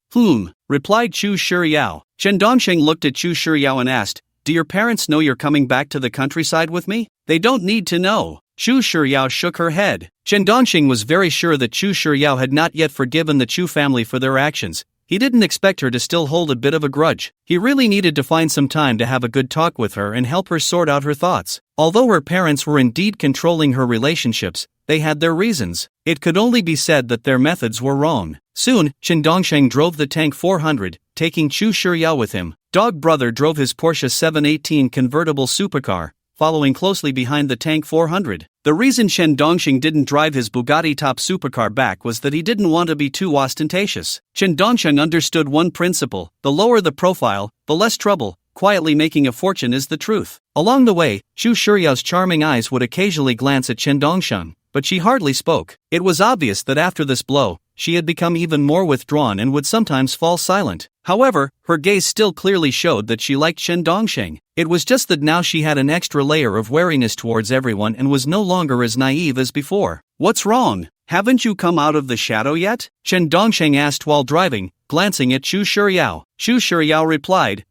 Replied Xu Shiyao. Chen Dongsheng looked at Xu Shiyao and asked, "Do your parents know you're coming back to the countryside with me?" "They don't need to know." Xu Shiyao shook her head. Chen Dongsheng was very sure that Xu Shiyao had not yet forgiven the Chu family for their actions. He didn't expect her to still hold a bit of a grudge. He really needed to find some time to have a good talk with her and help her sort out her thoughts. Although her parents were indeed controlling her relationships, they had their reasons. It could only be said that their methods were wrong. Soon, Chen Dongsheng drove the Tank 400, taking Xu Shiyao with him. Dog Brother drove his Porsche 718 convertible supercar, following closely behind the Tank 400. The reason Chen Dongsheng didn't drive his Bugatti top supercar back was that he didn't want to be too ostentatious. Chen Dongsheng understood one principle: the lower the profile, the less trouble. Quietly making a fortune is the truth. Along the way, Xu Shiyao's charming eyes would occasionally glance at Chen Dongsheng, but she hardly spoke. It was obvious that after this blow, she had become even more withdrawn and would sometimes fall silent. However, her gaze still clearly showed that she liked Chen Dongsheng. It was just that now she had an extra layer of wariness towards everyone and was no longer as naive as before. "What's wrong? Haven't you come out of the shadow yet?" Chen Dongsheng asked while driving, glancing at Xu Shiyao. Xu Shiyao replied,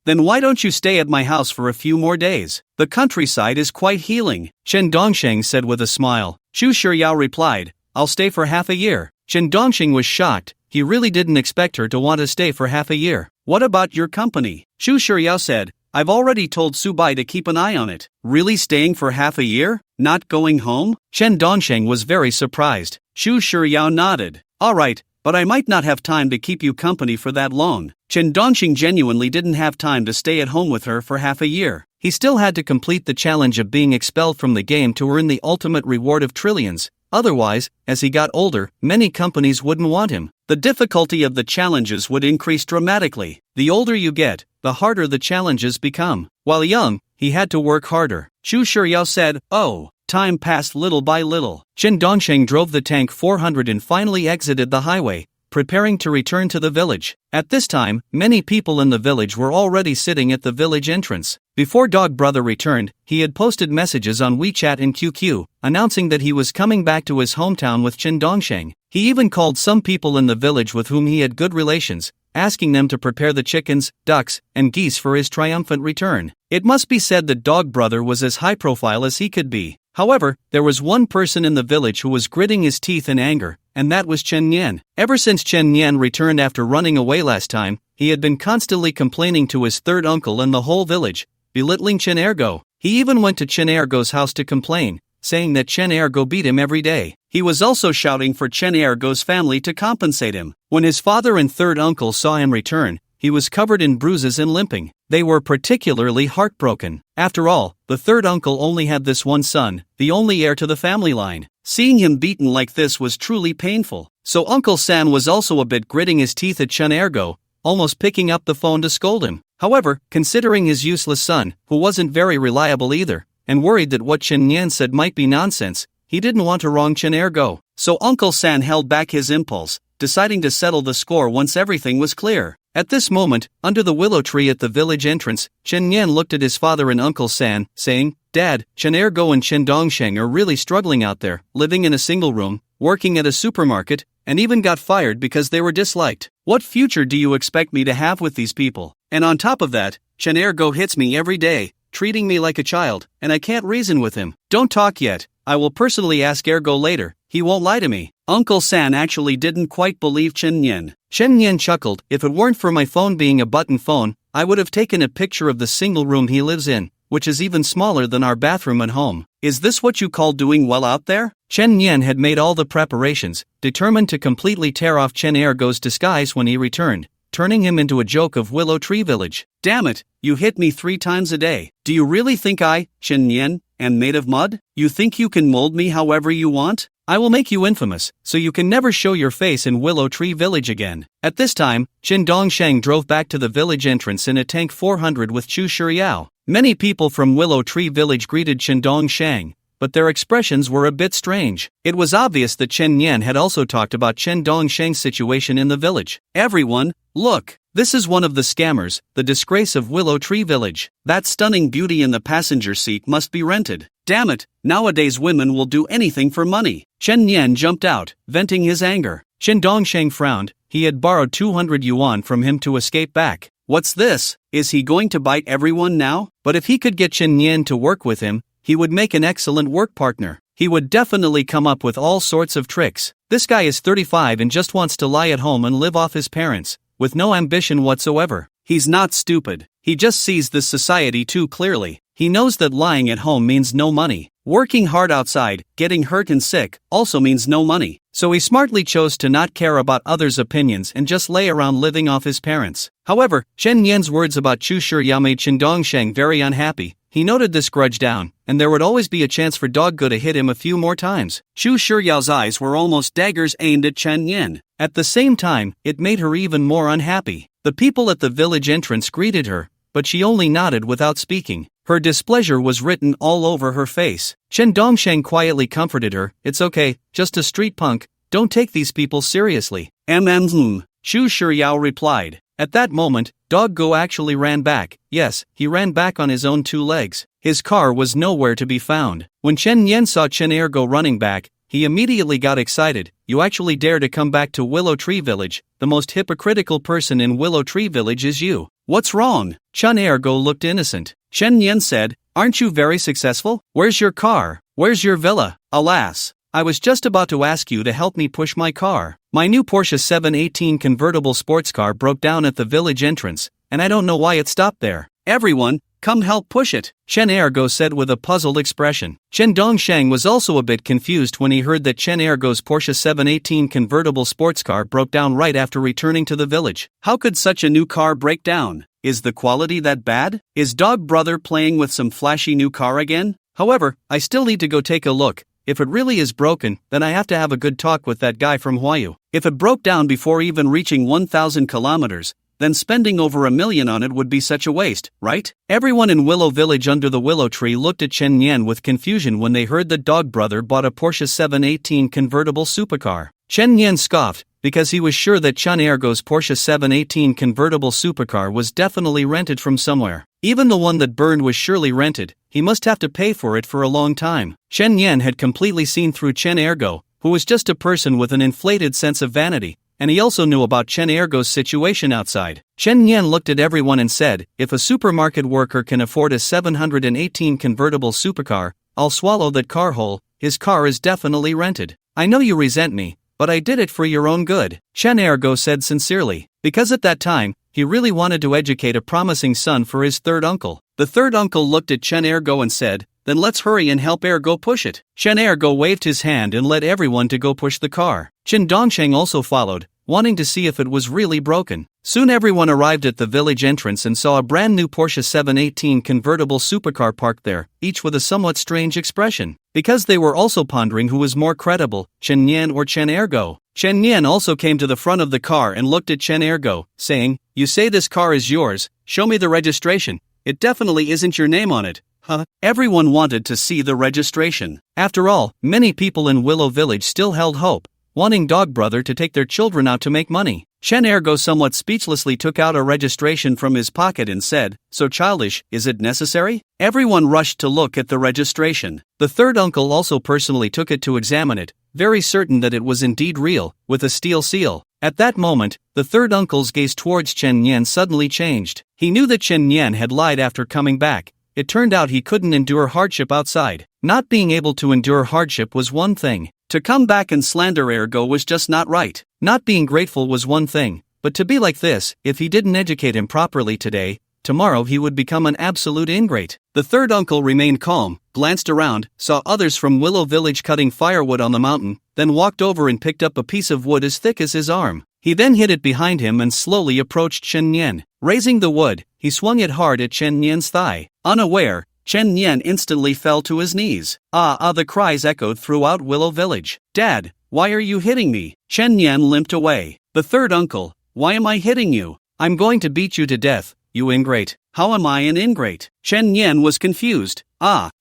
"Then why don't you stay at my house for a few more days? The countryside is quite healing," Chen Dongsheng said with a smile. Xu Shiyao replied, "I'll stay for half a year." Chen Dongsheng was shocked. He really didn't expect her to want to stay for half a year. "What about your company?" Xu Shiyao said, "I've already told Subai to keep an eye on it." "Really staying for half a year? Not going home?" Chen Dongsheng was very surprised. Xu Shiyao nodded. "All right, but I might not have time to keep you company for that long." Chen Dongsheng genuinely didn't have time to stay at home with her for half a year. He still had to complete the challenge of being expelled from the game to earn the ultimate reward of trillions. Otherwise, as he got older, many companies wouldn't want him. The difficulty of the challenges would increase dramatically. The older you get, the harder the challenges become. While young, he had to work harder. Xu Shiyao said, "Oh." Time passed little by little. Chen Dongsheng drove the Tank 400 and finally exited the highway, preparing to return to the village. At this time, many people in the village were already sitting at the village entrance. Before Dog Brother returned, he had posted messages on WeChat and QQ, announcing that he was coming back to his hometown with Chen Dongsheng. He even called some people in the village with whom he had good relations, asking them to prepare the chickens, ducks, and geese for his triumphant return. It must be said that Dog Brother was as high profile as he could be. However, there was one person in the village who was gritting his teeth in anger, and that was Chen Yan. Ever since Chen Yan returned after running away last time, he had been constantly complaining to his third uncle and the whole village, belittling Chen Ergo. He even went to Chen Ergo's house to complain, saying that Chen Ergo beat him every day. He was also shouting for Chen Ergo's family to compensate him. When his father and third uncle saw him return, he was covered in bruises and limping. They were particularly heartbroken. After all, the third uncle only had this one son, the only heir to the family line. Seeing him beaten like this was truly painful. So Uncle San was also a bit gritting his teeth at Chen Ergo, almost picking up the phone to scold him. However, considering his useless son, who wasn't very reliable either, and worried that what Chen Yan said might be nonsense, he didn't want to wrong Chen Ergo. So Uncle San held back his impulse, deciding to settle the score once everything was clear. At this moment, under the willow tree at the village entrance, Chen Yan looked at his father and Uncle San, saying, "Dad, Chen Ergo and Chen Dongsheng are really struggling out there, living in a single room, working at a supermarket, and even got fired because they were disliked. What future do you expect me to have with these people? And on top of that, Chen Ergo hits me every day, treating me like a child, and I can't reason with him. Don't talk yet. I will personally ask Ergo later. He won't lie to me." Uncle San actually didn't quite believe Chen Yan. Chen Yan chuckled, "If it weren't for my phone being a button phone, I would have taken a picture of the single room he lives in, which is even smaller than our bathroom at home. Is this what you call doing well out there?" Chen Yan had made all the preparations, determined to completely tear off Chen Ergo's disguise when he returned, turning him into a joke of Willow Tree Village. "Damn it, you hit me 3 times a day. Do you really think I, Chen Yan, am made of mud? You think you can mold me however you want? I will make you infamous, so you can never show your face in Willow Tree Village again." At this time, Chen Dongsheng drove back to the village entrance in a tank 400 with Chu Shiryao. Many people from Willow Tree Village greeted Chen Dongsheng, but their expressions were a bit strange. It was obvious that Chen Yan had also talked about Chen Dongsheng's situation in the village. "Everyone, look! This is one of the scammers, the disgrace of Willow Tree Village. That stunning beauty in the passenger seat must be rented. Damn it, nowadays women will do anything for money." Chen Yan jumped out, venting his anger. Chen Dongsheng frowned. He had borrowed 200 yuan from him to escape back. What's this? Is he going to bite everyone now? But if he could get Chen Yan to work with him, he would make an excellent work partner. He would definitely come up with all sorts of tricks. This guy is 35 and just wants to lie at home and live off his parents, with no ambition whatsoever. He's not stupid. He just sees this society too clearly. He knows that lying at home means no money. Working hard outside, getting hurt and sick, also means no money. So he smartly chose to not care about others' opinions and just lay around living off his parents. However, Chen Yan's words about Chu Shiryao made Chen Dongsheng very unhappy. He noted this grudge down, and there would always be a chance for Doggo to hit him a few more times. Chu Shiryao's eyes were almost daggers aimed at Chen Yan. At the same time, it made her even more unhappy. The people at the village entrance greeted her, but she only nodded without speaking. Her displeasure was written all over her face. Chen Dongsheng quietly comforted her. "It's okay, just a street punk, don't take these people seriously." Chu Shiryao replied. At that moment, Doggo actually ran back. Yes, he ran back on his own 2 legs. His car was nowhere to be found. When Chen Yan saw Chen Ergo running back, he immediately got excited. "You actually dare to come back to Willow Tree Village? The most hypocritical person in Willow Tree Village is you. What's wrong?" Chen Ergo looked innocent. Chen Yan said, "Aren't you very successful? Where's your car? Where's your villa?" "Alas, I was just about to ask you to help me push my car. My new Porsche 718 convertible sports car broke down at the village entrance, and I don't know why it stopped there. Everyone, come help push it," Chen Ergo said with a puzzled expression. Chen Dongsheng was also a bit confused when he heard that Chen Ergo's Porsche 718 convertible sports car broke down right after returning to the village. How could such a new car break down? Is the quality that bad? Is Dog Brother playing with some flashy new car again? However, I still need to go take a look. If it really is broken, then I have to have a good talk with that guy from Huayu. If it broke down before even reaching 1,000 kilometers, then spending over $1 million on it would be such a waste, right? Everyone in Willow Village under the willow tree looked at Chen Yan with confusion when they heard that Dog Brother bought a Porsche 718 convertible supercar. Chen Yan scoffed, because he was sure that Chen Ergo's Porsche 718 convertible supercar was definitely rented from somewhere. Even the one that burned was surely rented. He must have to pay for it for a long time. Chen Yan had completely seen through Chen Ergo, who was just a person with an inflated sense of vanity, and he also knew about Chen Ergo's situation outside. Chen Yan looked at everyone and said, "If a supermarket worker can afford a 718 convertible supercar, I'll swallow that car whole. His car is definitely rented. I know you resent me, but I did it for your own good," Chen Ergo said sincerely. Because at that time, he really wanted to educate a promising son for his third uncle. The third uncle looked at Chen Ergo and said, "Then let's hurry and help Ergo push it." Chen Ergo waved his hand and led everyone to go push the car. Chen Dongsheng also followed, wanting to see if it was really broken. Soon everyone arrived at the village entrance and saw a brand new Porsche 718 convertible supercar parked there, each with a somewhat strange expression. Because they were also pondering who was more credible, Chen Nian or Chen Ergo. Chen Nian also came to the front of the car and looked at Chen Ergo, saying, "You say this car is yours, show me the registration. It definitely isn't your name on it." Huh? Everyone wanted to see the registration. After all, many people in Willow Village still held hope, wanting Dog Brother to take their children out to make money. Chen Ergo somewhat speechlessly took out a registration from his pocket and said, "So childish, is it necessary?" Everyone rushed to look at the registration. The third uncle also personally took it to examine it, very certain that it was indeed real, with a steel seal. At that moment, the third uncle's gaze towards Chen Nian suddenly changed. He knew that Chen Nian had lied after coming back. It turned out he couldn't endure hardship outside. Not being able to endure hardship was one thing. To come back and slander Ergo was just not right. Not being grateful was one thing, but to be like this, if he didn't educate him properly today, tomorrow he would become an absolute ingrate. The third uncle remained calm, glanced around, saw others from Willow Village cutting firewood on the mountain, then walked over and picked up a piece of wood as thick as his arm. He then hid it behind him and slowly approached Chen Nian. Raising the wood, he swung it hard at Chen Nian's thigh. Unaware, Chen Nian instantly fell to his knees. The cries echoed throughout Willow Village. "Dad, why are you hitting me?" Chen Nian limped away. The third uncle, "Why am I hitting you? I'm going to beat you to death, you ingrate." "How am I an ingrate?" Chen Nian was confused.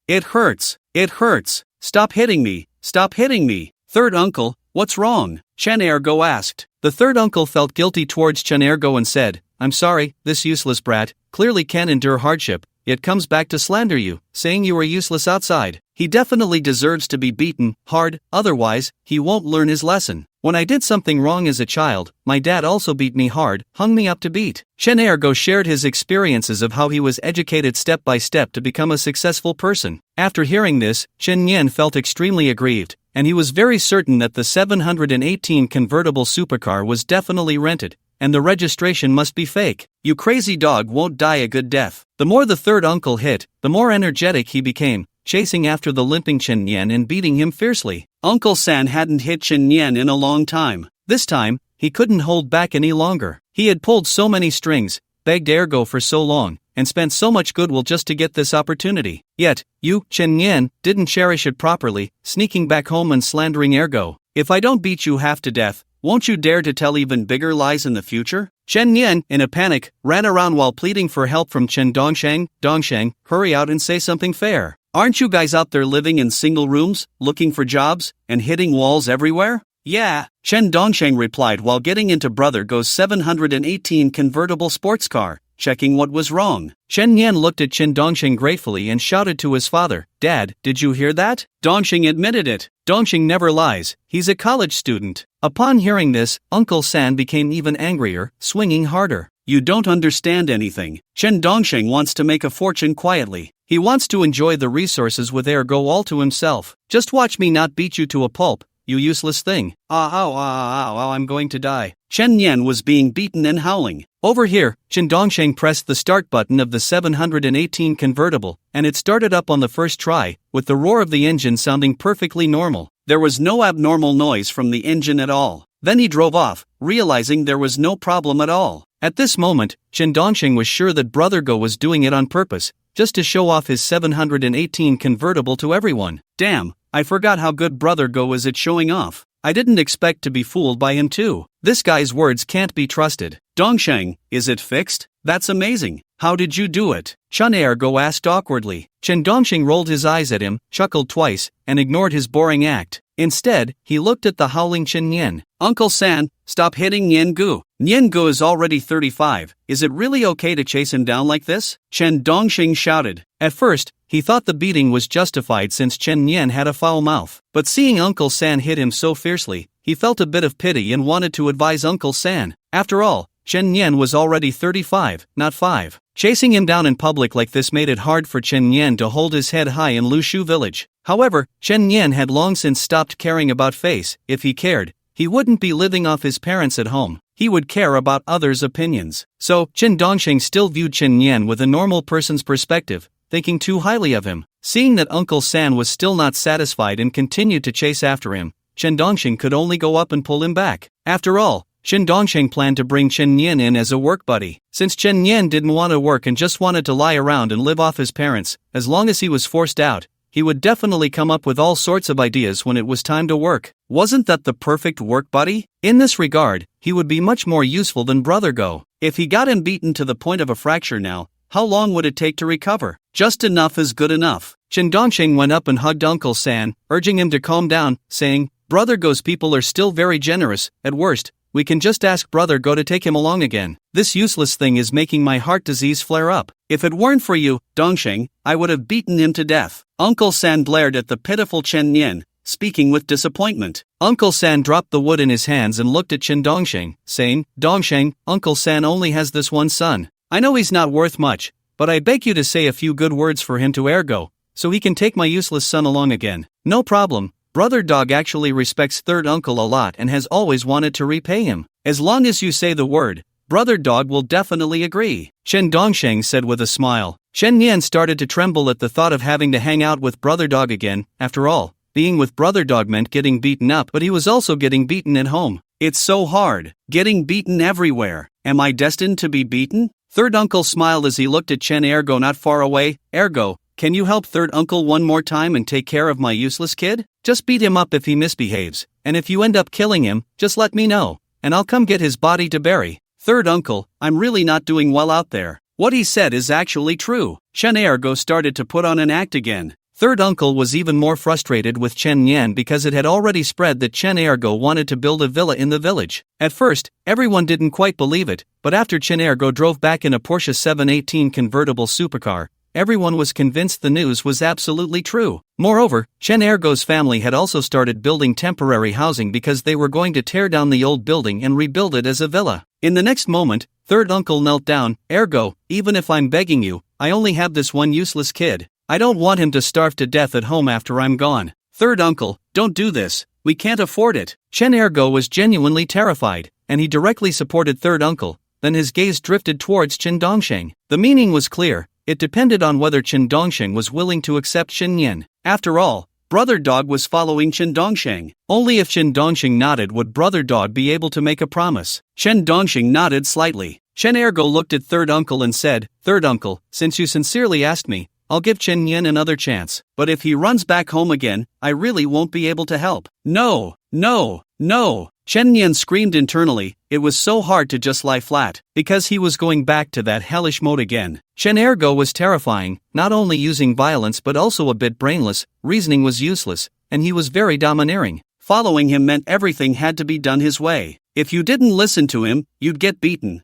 It hurts. It hurts. Stop hitting me. Stop hitting me." "Third uncle, what's wrong?" Chen Ergo asked. The third uncle felt guilty towards Chen Ergo and said, "I'm sorry, this useless brat clearly can't endure hardship, yet comes back to slander you, saying you are useless outside. He definitely deserves to be beaten hard, otherwise, he won't learn his lesson. When I did something wrong as a child, my dad also beat me hard, hung me up to beat." Chen Ergo shared his experiences of how he was educated step by step to become a successful person. After hearing this, Chen Nian felt extremely aggrieved, and he was very certain that the 718 convertible supercar was definitely rented, and the registration must be fake. "You crazy dog won't die a good death." The more the third uncle hit, the more energetic he became, chasing after the limping Chen Nian and beating him fiercely. Uncle San hadn't hit Chen Nian in a long time. This time, he couldn't hold back any longer. He had pulled so many strings, begged Ergo for so long, and spent so much goodwill just to get this opportunity. Yet, you, Chen Nian, didn't cherish it properly, sneaking back home and slandering Ergo. "If I don't beat you half to death, won't you dare to tell even bigger lies in the future?" Chen Nian, in a panic, ran around while pleading for help from Chen Dongsheng. "Dongsheng, hurry out and say something fair. Aren't you guys out there living in single rooms, looking for jobs, and hitting walls everywhere?" "Yeah," Chen Dongsheng replied while getting into Brother Go's 718 convertible sports car, checking what was wrong. Chen Nian looked at Chen Dongsheng gratefully and shouted to his father, "Dad, did you hear that?" Dongsheng admitted it. Dongsheng never lies, he's a college student. Upon hearing this, Uncle San became even angrier, swinging harder. "You don't understand anything. Chen Dongsheng wants to make a fortune quietly. He wants to enjoy the resources with Ergo all to himself. Just watch me not beat you to a pulp, you useless thing. I'm going to die." Chen Nian was being beaten and howling. Over here, Chen Dongsheng pressed the start button of the 718 convertible, and it started up on the first try, with the roar of the engine sounding perfectly normal. There was no abnormal noise from the engine at all. Then he drove off, realizing there was no problem at all. At this moment, Chen Dongsheng was sure that Brother Go was doing it on purpose, just to show off his 718 convertible to everyone. Damn, I forgot how good Brother Go is at showing off. I didn't expect to be fooled by him too. This guy's words can't be trusted. "Dongsheng, is it fixed? That's amazing. How did you do it?" Chen Ergo asked awkwardly. Chen Dongsheng rolled his eyes at him, chuckled twice, and ignored his boring act. Instead, he looked at the howling Chen Nian. "Uncle San, stop hitting Nian Gu. Nian Gu is already 35. Is it really okay to chase him down like this?" Chen Dongsheng shouted. At first, he thought the beating was justified since Chen Nian had a foul mouth. But seeing Uncle San hit him so fiercely, he felt a bit of pity and wanted to advise Uncle San. After all, Chen Nian was already 35, not 5. Chasing him down in public like this made it hard for Chen Nian to hold his head high in Lushu village. However, Chen Nian had long since stopped caring about face. If he cared, he wouldn't be living off his parents at home. he would care about others' opinions. So, Chen Dongsheng still viewed Chen Yan with a normal person's perspective, thinking too highly of him. Seeing that Uncle San was still not satisfied and continued to chase after him, Chen Dongsheng could only go up and pull him back. After all, Chen Dongsheng planned to bring Chen Yan in as a work buddy. Since Chen Yan didn't want to work and just wanted to lie around and live off his parents, as long as he was forced out, he would definitely come up with all sorts of ideas when it was time to work. Wasn't that the perfect work buddy? In this regard, he would be much more useful than Brother Go. If he got him beaten to the point of a fracture now, how long would it take to recover? Just enough is good enough. Chen Dongsheng went up and hugged Uncle San, urging him to calm down, saying, Brother Go's people are still very generous. At worst, we can just ask Brother Go to take him along again. This useless thing is making my heart disease flare up. If it weren't for you, Dongsheng, I would have beaten him to death. Uncle San glared at the pitiful Chen Yan, speaking with disappointment. Uncle San dropped the wood in his hands and looked at Chen Dongsheng, saying, Dongsheng, Uncle San only has this one son. I know he's not worth much, but I beg you to say a few good words for him to ergo, so he can take my useless son along again. No problem. Brother Dog actually respects third uncle a lot and has always wanted to repay him. As long as you say the word, Brother Dog will definitely agree, Chen Dongsheng said with a smile. Chen Yan started to tremble at the thought of having to hang out with Brother Dog again. After all, being with Brother Dog meant getting beaten up, but he was also getting beaten at home. It's so hard, getting beaten everywhere. Am I destined to be beaten? Third uncle smiled as he looked at Chen Ergo not far away. Ergo, can you help third uncle one more time and take care of my useless kid? Just beat him up if he misbehaves, and if you end up killing him, just let me know, and I'll come get his body to bury. Third uncle, I'm really not doing well out there. What he said is actually true. Chen Ergo started to put on an act again. Third uncle was even more frustrated with Chen Yan because it had already spread that Chen Ergo wanted to build a villa in the village. At first, everyone didn't quite believe it, but after Chen Ergo drove back in a Porsche 718 convertible supercar, everyone was convinced the news was absolutely true. Moreover, Chen Ergo's family had also started building temporary housing because they were going to tear down the old building and rebuild it as a villa. In the next moment, third uncle knelt down. Ergo, even if I'm begging you, I only have this one useless kid. I don't want him to starve to death at home after I'm gone. Third uncle, don't do this. We can't afford it. Chen Ergo was genuinely terrified, and he directly supported third uncle. Then his gaze drifted towards Chen Dongsheng. The meaning was clear. It depended on whether Chen Dongsheng was willing to accept Chen Yan. After all, Brother Dog was following Chen Dongsheng. Only if Chen Dongsheng nodded would Brother Dog be able to make a promise. Chen Dongsheng nodded slightly. Chen Ergo looked at third uncle and said, Third uncle, since you sincerely asked me, I'll give Chen Yan another chance. But if he runs back home again, I really won't be able to help. No, no, no. Chen Yan screamed internally. It was so hard to just lie flat, because he was going back to that hellish mode again. Chen Ergo was terrifying, not only using violence but also a bit brainless. Reasoning was useless, and he was very domineering. Following him meant everything had to be done his way. If you didn't listen to him, you'd get beaten.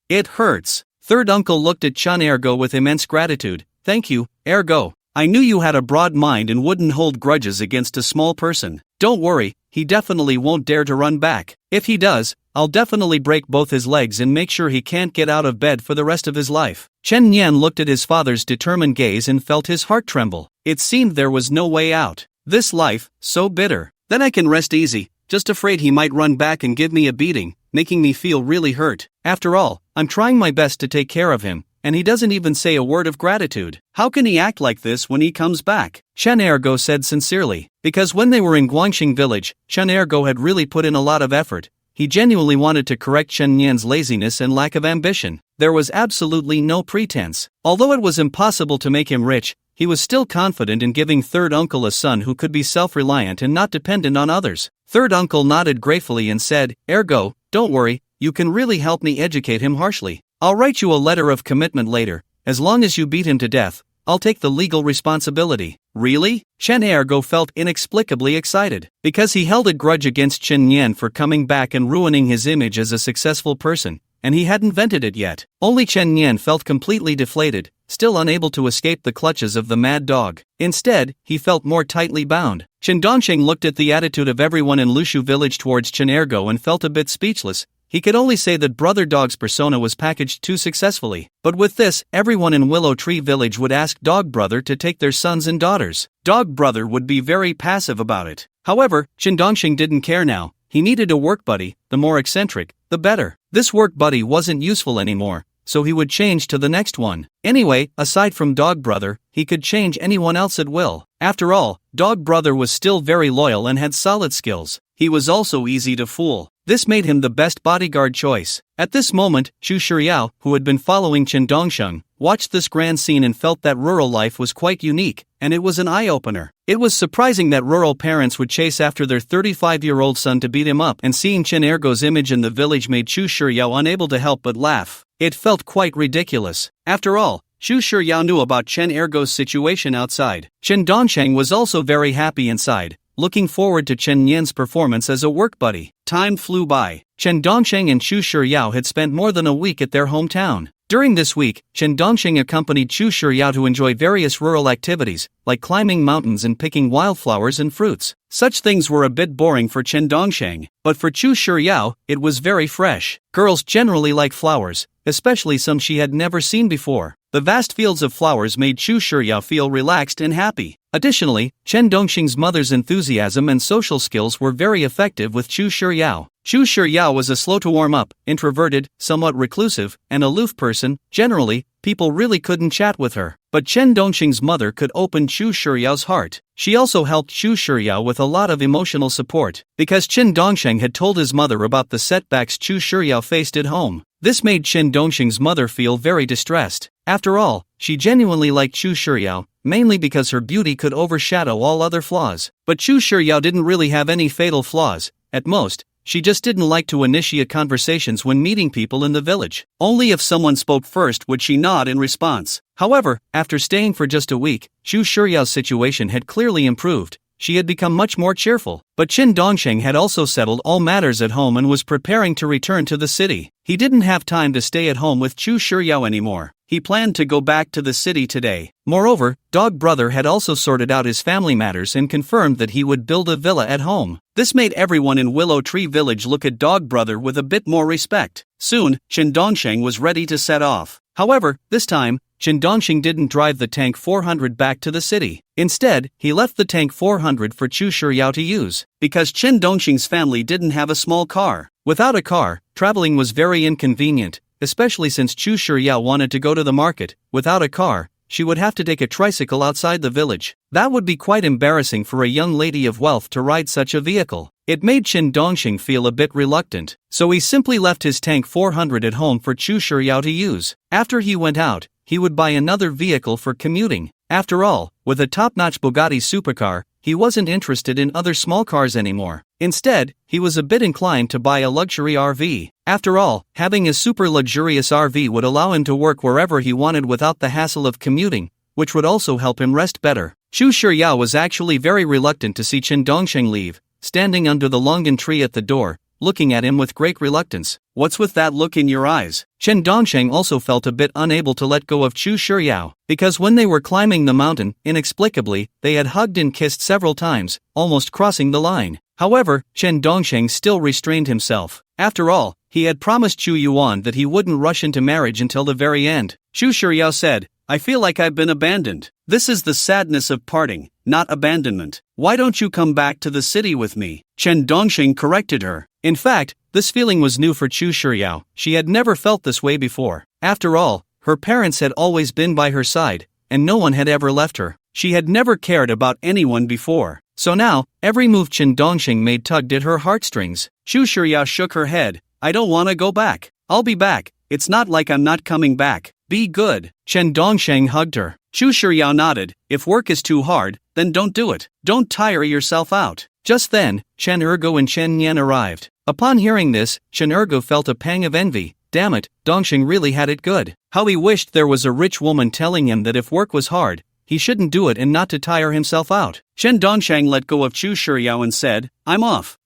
It hurts. Third uncle looked at Chen Ergo with immense gratitude. Thank you, Ergo. I knew you had a broad mind and wouldn't hold grudges against a small person. Don't worry, he definitely won't dare to run back. If he does, I'll definitely break both his legs and make sure he can't get out of bed for the rest of his life. Chen Yan looked at his father's determined gaze and felt his heart tremble. It seemed there was no way out. This life, so bitter. Then I can rest easy, just afraid he might run back and give me a beating, making me feel really hurt. After all, I'm trying my best to take care of him, and he doesn't even say a word of gratitude. How can he act like this when he comes back? Chen Ergo said sincerely. Because when they were in Guangxing village, Chen Ergo had really put in a lot of effort. He genuinely wanted to correct Chen Yan's laziness and lack of ambition. There was absolutely no pretense. Although it was impossible to make him rich, he was still confident in giving third uncle a son who could be self-reliant and not dependent on others. Third uncle nodded gratefully and said, Ergo, don't worry, you can really help me educate him harshly. I'll write you a letter of commitment later. As long as you beat him to death, I'll take the legal responsibility. Really? Chen Ergo felt inexplicably excited. Because he held a grudge against Chen Yan for coming back and ruining his image as a successful person, and he hadn't vented it yet. Only Chen Yan felt completely deflated, still unable to escape the clutches of the mad dog. Instead, he felt more tightly bound. Chen Dongsheng looked at the attitude of everyone in Lushu village towards Chen Ergo and felt a bit speechless. He could only say that Brother Dog's persona was packaged too successfully. But with this, everyone in Willow Tree Village would ask Dog Brother to take their sons and daughters. Dog Brother would be very passive about it. However, Chen Dongsheng didn't care now. He needed a work buddy, the more eccentric, the better. This work buddy wasn't useful anymore, so he would change to the next one. Anyway, aside from Dog Brother, he could change anyone else at will. After all, Dog Brother was still very loyal and had solid skills. He was also easy to fool. This made him the best bodyguard choice. At this moment, Chu Shiryao, who had been following Chen Dongsheng, watched this grand scene and felt that rural life was quite unique, and it was an eye-opener. It was surprising that rural parents would chase after their 35-year-old son to beat him up, and seeing Chen Ergo's image in the village made Chu Shiryao unable to help but laugh. It felt quite ridiculous. After all, Chu Shiryao knew about Chen Ergo's situation outside. Chen Dongsheng was also very happy inside, looking forward to Chen Nian's performance as a work buddy. Time flew by. Chen Dongsheng and Chu Shiryao had spent more than a week at their hometown. During this week, Chen Dongsheng accompanied Chu Shiryao to enjoy various rural activities, like climbing mountains and picking wildflowers and fruits. Such things were a bit boring for Chen Dongsheng, but for Chu Shiryao, it was very fresh. Girls generally like flowers, especially some she had never seen before. The vast fields of flowers made Chu Shiryao feel relaxed and happy. Additionally, Chen Dongsheng's mother's enthusiasm and social skills were very effective with Chu Shiryao. Chu Shiryao was a slow-to-warm-up, introverted, somewhat reclusive, and aloof person. Generally, people really couldn't chat with her. But Chen Dongsheng's mother could open Chu Shiryao's heart. She also helped Chu Shiryao with a lot of emotional support, because Chen Dongsheng had told his mother about the setbacks Chu Shiryao faced at home. This made Chen Dongsheng's mother feel very distressed. After all, she genuinely liked Chu Shiryao, mainly because her beauty could overshadow all other flaws. But Chu Shiryao didn't really have any fatal flaws. At most, she just didn't like to initiate conversations when meeting people in the village. Only if someone spoke first would she nod in response. However, after staying for just a week, Chu Shiryao's situation had clearly improved. She had become much more cheerful. But Chen Dongsheng had also settled all matters at home and was preparing to return to the city. He didn't have time to stay at home with Chu Shiryao anymore. He planned to go back to the city today. Moreover, Dog Brother had also sorted out his family matters and confirmed that he would build a villa at home. This made everyone in Willow Tree Village look at Dog Brother with a bit more respect. Soon, Chen Dongsheng was ready to set off. However, this time, Chen Dongsheng didn't drive the Tank 400 back to the city. Instead, he left the Tank 400 for Chu Shiryao to use, because Chen Dongsheng's family didn't have a small car. Without a car, traveling was very inconvenient, especially since Chu Shiryao wanted to go to the market. Without a car, she would have to take a tricycle outside the village. That would be quite embarrassing for a young lady of wealth to ride such a vehicle. It made Chen Dongsheng feel a bit reluctant, so he simply left his Tank 400 at home for Chu Shiryao to use. After he went out, he would buy another vehicle for commuting. After all, with a top-notch Bugatti supercar, he wasn't interested in other small cars anymore. Instead, he was a bit inclined to buy a luxury RV. After all, having a super luxurious RV would allow him to work wherever he wanted without the hassle of commuting, which would also help him rest better. Chu Shiryao was actually very reluctant to see Chen Dongsheng leave, standing under the longan tree at the door, looking at him with great reluctance. "What's with that look in your eyes?" Chen Dongsheng also felt a bit unable to let go of Chu Shiryao, because when they were climbing the mountain, inexplicably, they had hugged and kissed several times, almost crossing the line. However, Chen Dongsheng still restrained himself. After all, he had promised Chu Yuan that he wouldn't rush into marriage until the very end. Chu Shiryao said, "I feel like I've been abandoned. This is the sadness of parting, not abandonment. Why don't you come back to the city with me?" Chen Dongsheng corrected her. In fact, this feeling was new for Chu Shiryao. She had never felt this way before. After all, her parents had always been by her side, and no one had ever left her. She had never cared about anyone before. So now, every move Chen Dongsheng made tugged at her heartstrings. Chu Shiryao shook her head. "I don't want to go back. I'll be back. It's not like I'm not coming back. Be good." Chen Dongsheng hugged her. Chu Shiryao nodded. "If work is too hard, then don't do it. Don't tire yourself out." Just then, Chen Ergo and Chen Nian arrived. Upon hearing this, Chen Ergo felt a pang of envy. Damn it, Dongsheng really had it good. How he wished there was a rich woman telling him that if work was hard, he shouldn't do it and not to tire himself out. Chen Dongsheng let go of Chu Shiryao and said, "I'm off.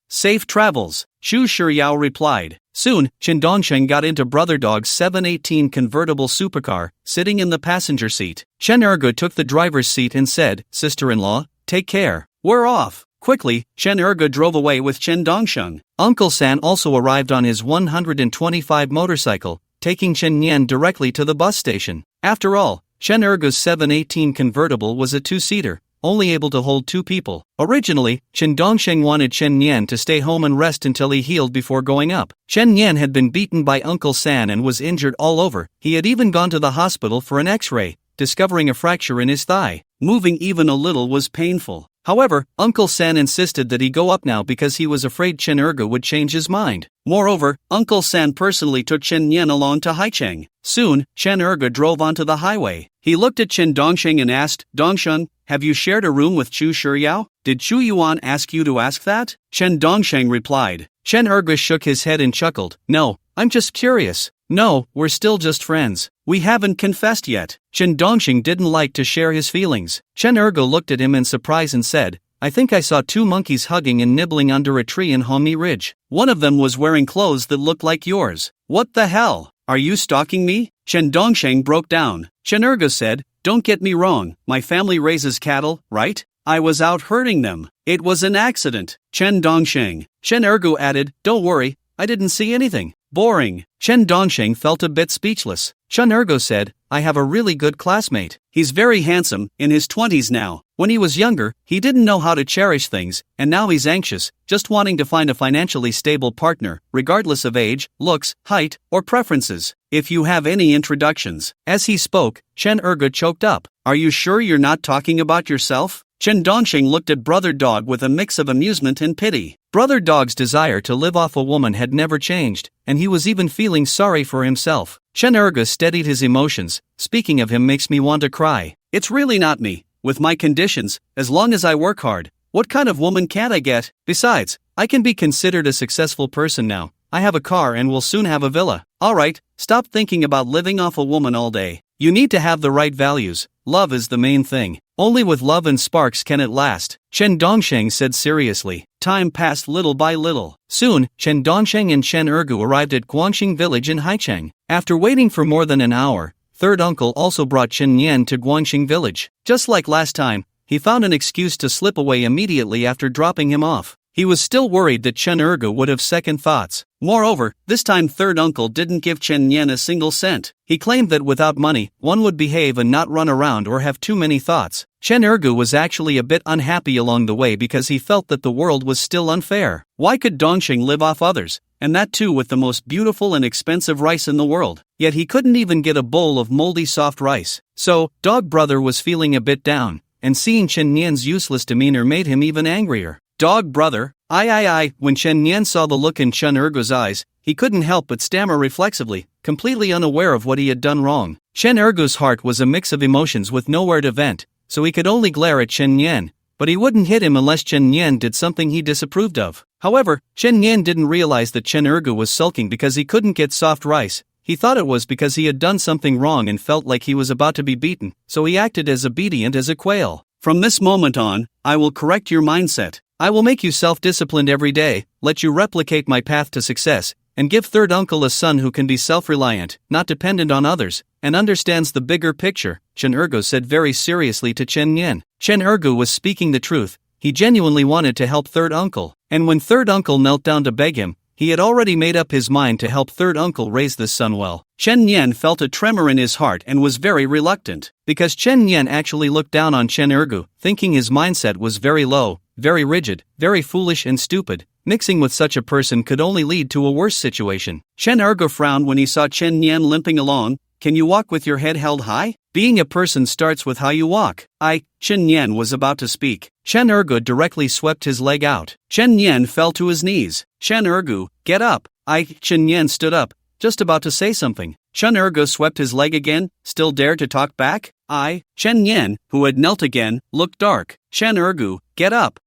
Safe travels," Chu Shiryao replied. Soon, Chen Dongsheng got into Brother Dog's 718 convertible supercar, sitting in the passenger seat. Chen Ergo took the driver's seat and said, "Sister-in-law, take care. We're off." Quickly, Chen Ergo drove away with Chen Dongsheng. Uncle San also arrived on his 125 motorcycle, taking Chen Nian directly to the bus station. After all, Chen Ergo's 718 convertible was a two-seater, only able to hold 2 people. Originally, Chen Dongsheng wanted Chen Nian to stay home and rest until he healed before going up. Chen Nian had been beaten by Uncle San and was injured all over. He had even gone to the hospital for an X-ray, discovering a fracture in his thigh. Moving even a little was painful. However, Uncle San insisted that he go up now because he was afraid Chen Erge would change his mind. Moreover, Uncle San personally took Chen Nian along to Haicheng. Soon, Chen Erge drove onto the highway. He looked at Chen Dongsheng and asked, "Dongsheng, have you shared a room with Chu Shiyao? Did Chu Yuan ask you to ask that?" Chen Dongsheng replied. Chen Erge shook his head and chuckled. "No, I'm just curious. No, we're still just friends. We haven't confessed yet." Chen Dongsheng didn't like to share his feelings. Chen Erge looked at him in surprise and said, "I think I saw 2 monkeys hugging and nibbling under a tree in Homi Ridge. One of them was wearing clothes that looked like yours. What the hell? Are you stalking me?" Chen Dongsheng broke down. Chen Erge said, "Don't get me wrong, my family raises cattle, right? I was out herding them. It was an accident." Chen Dongsheng. Chen Erge added, "Don't worry, I didn't see anything. Boring." Chen Dongsheng felt a bit speechless. Chen Erge said, "I have a really good classmate. He's very handsome, in his 20s now. When he was younger, he didn't know how to cherish things, and now he's anxious, just wanting to find a financially stable partner, regardless of age, looks, height, or preferences. If you have any introductions." As he spoke, Chen Erge choked up. "Are you sure you're not talking about yourself?" Chen Dongsheng looked at Brother Dog with a mix of amusement and pity. Brother Dog's desire to live off a woman had never changed, and he was even feeling sorry for himself. Chen Erge steadied his emotions. "Speaking of him makes me want to cry. It's really not me. With my conditions, as long as I work hard, what kind of woman can't I get? Besides, I can be considered a successful person now. I have a car and will soon have a villa. Alright, stop thinking about living off a woman all day. You need to have the right values. Love is the main thing. Only with love and sparks can it last," Chen Dongsheng said seriously. Time passed little by little. Soon, Chen Dongsheng and Chen Erge arrived at Guangxing village in Haicheng. After waiting for more than an hour, third uncle also brought Chen Nian to Guangxing village. Just like last time, he found an excuse to slip away immediately after dropping him off. He was still worried that Chen Erge would have second thoughts. Moreover, this time third uncle didn't give Chen Nian a single cent. He claimed that without money, one would behave and not run around or have too many thoughts. Chen Erge was actually a bit unhappy along the way because he felt that the world was still unfair. Why could Dongsheng live off others, and that too with the most beautiful and expensive rice in the world? Yet he couldn't even get a bowl of moldy soft rice. So, Dog Brother was feeling a bit down, and seeing Chen Nian's useless demeanor made him even angrier. "Dog Brother, I. When Chen Nian saw the look in Chen Erge's eyes, he couldn't help but stammer reflexively, completely unaware of what he had done wrong. Chen Erge's heart was a mix of emotions with nowhere to vent, so he could only glare at Chen Nian, but he wouldn't hit him unless Chen Nian did something he disapproved of. However, Chen Nian didn't realize that Chen Erge was sulking because he couldn't get soft rice. He thought it was because he had done something wrong and felt like he was about to be beaten, so he acted as obedient as a quail. "From this moment on, I will correct your mindset. I will make you self-disciplined every day, let you replicate my path to success, and give third uncle a son who can be self-reliant, not dependent on others, and understands the bigger picture," Chen Erge said very seriously to Chen Nian. Chen Erge was speaking the truth. He genuinely wanted to help third uncle, and when third uncle knelt down to beg him, he had already made up his mind to help third uncle raise this son well. Chen Nian felt a tremor in his heart and was very reluctant, because Chen Nian actually looked down on Chen Erge, thinking his mindset was very low, very rigid, very foolish and stupid. Mixing with such a person could only lead to a worse situation. Chen Erge frowned when he saw Chen Nian limping along. "Can you walk with your head held high? Being a person starts with how you walk." Chen Nian was about to speak. Chen Erge directly swept his leg out. Chen Nian fell to his knees. "Chen Erge, get up." Chen Nian stood up, just about to say something. Chen Erge swept his leg again, still dared to talk back. Chen Nian, who had knelt again, looked dark. "Chen Erge, get up."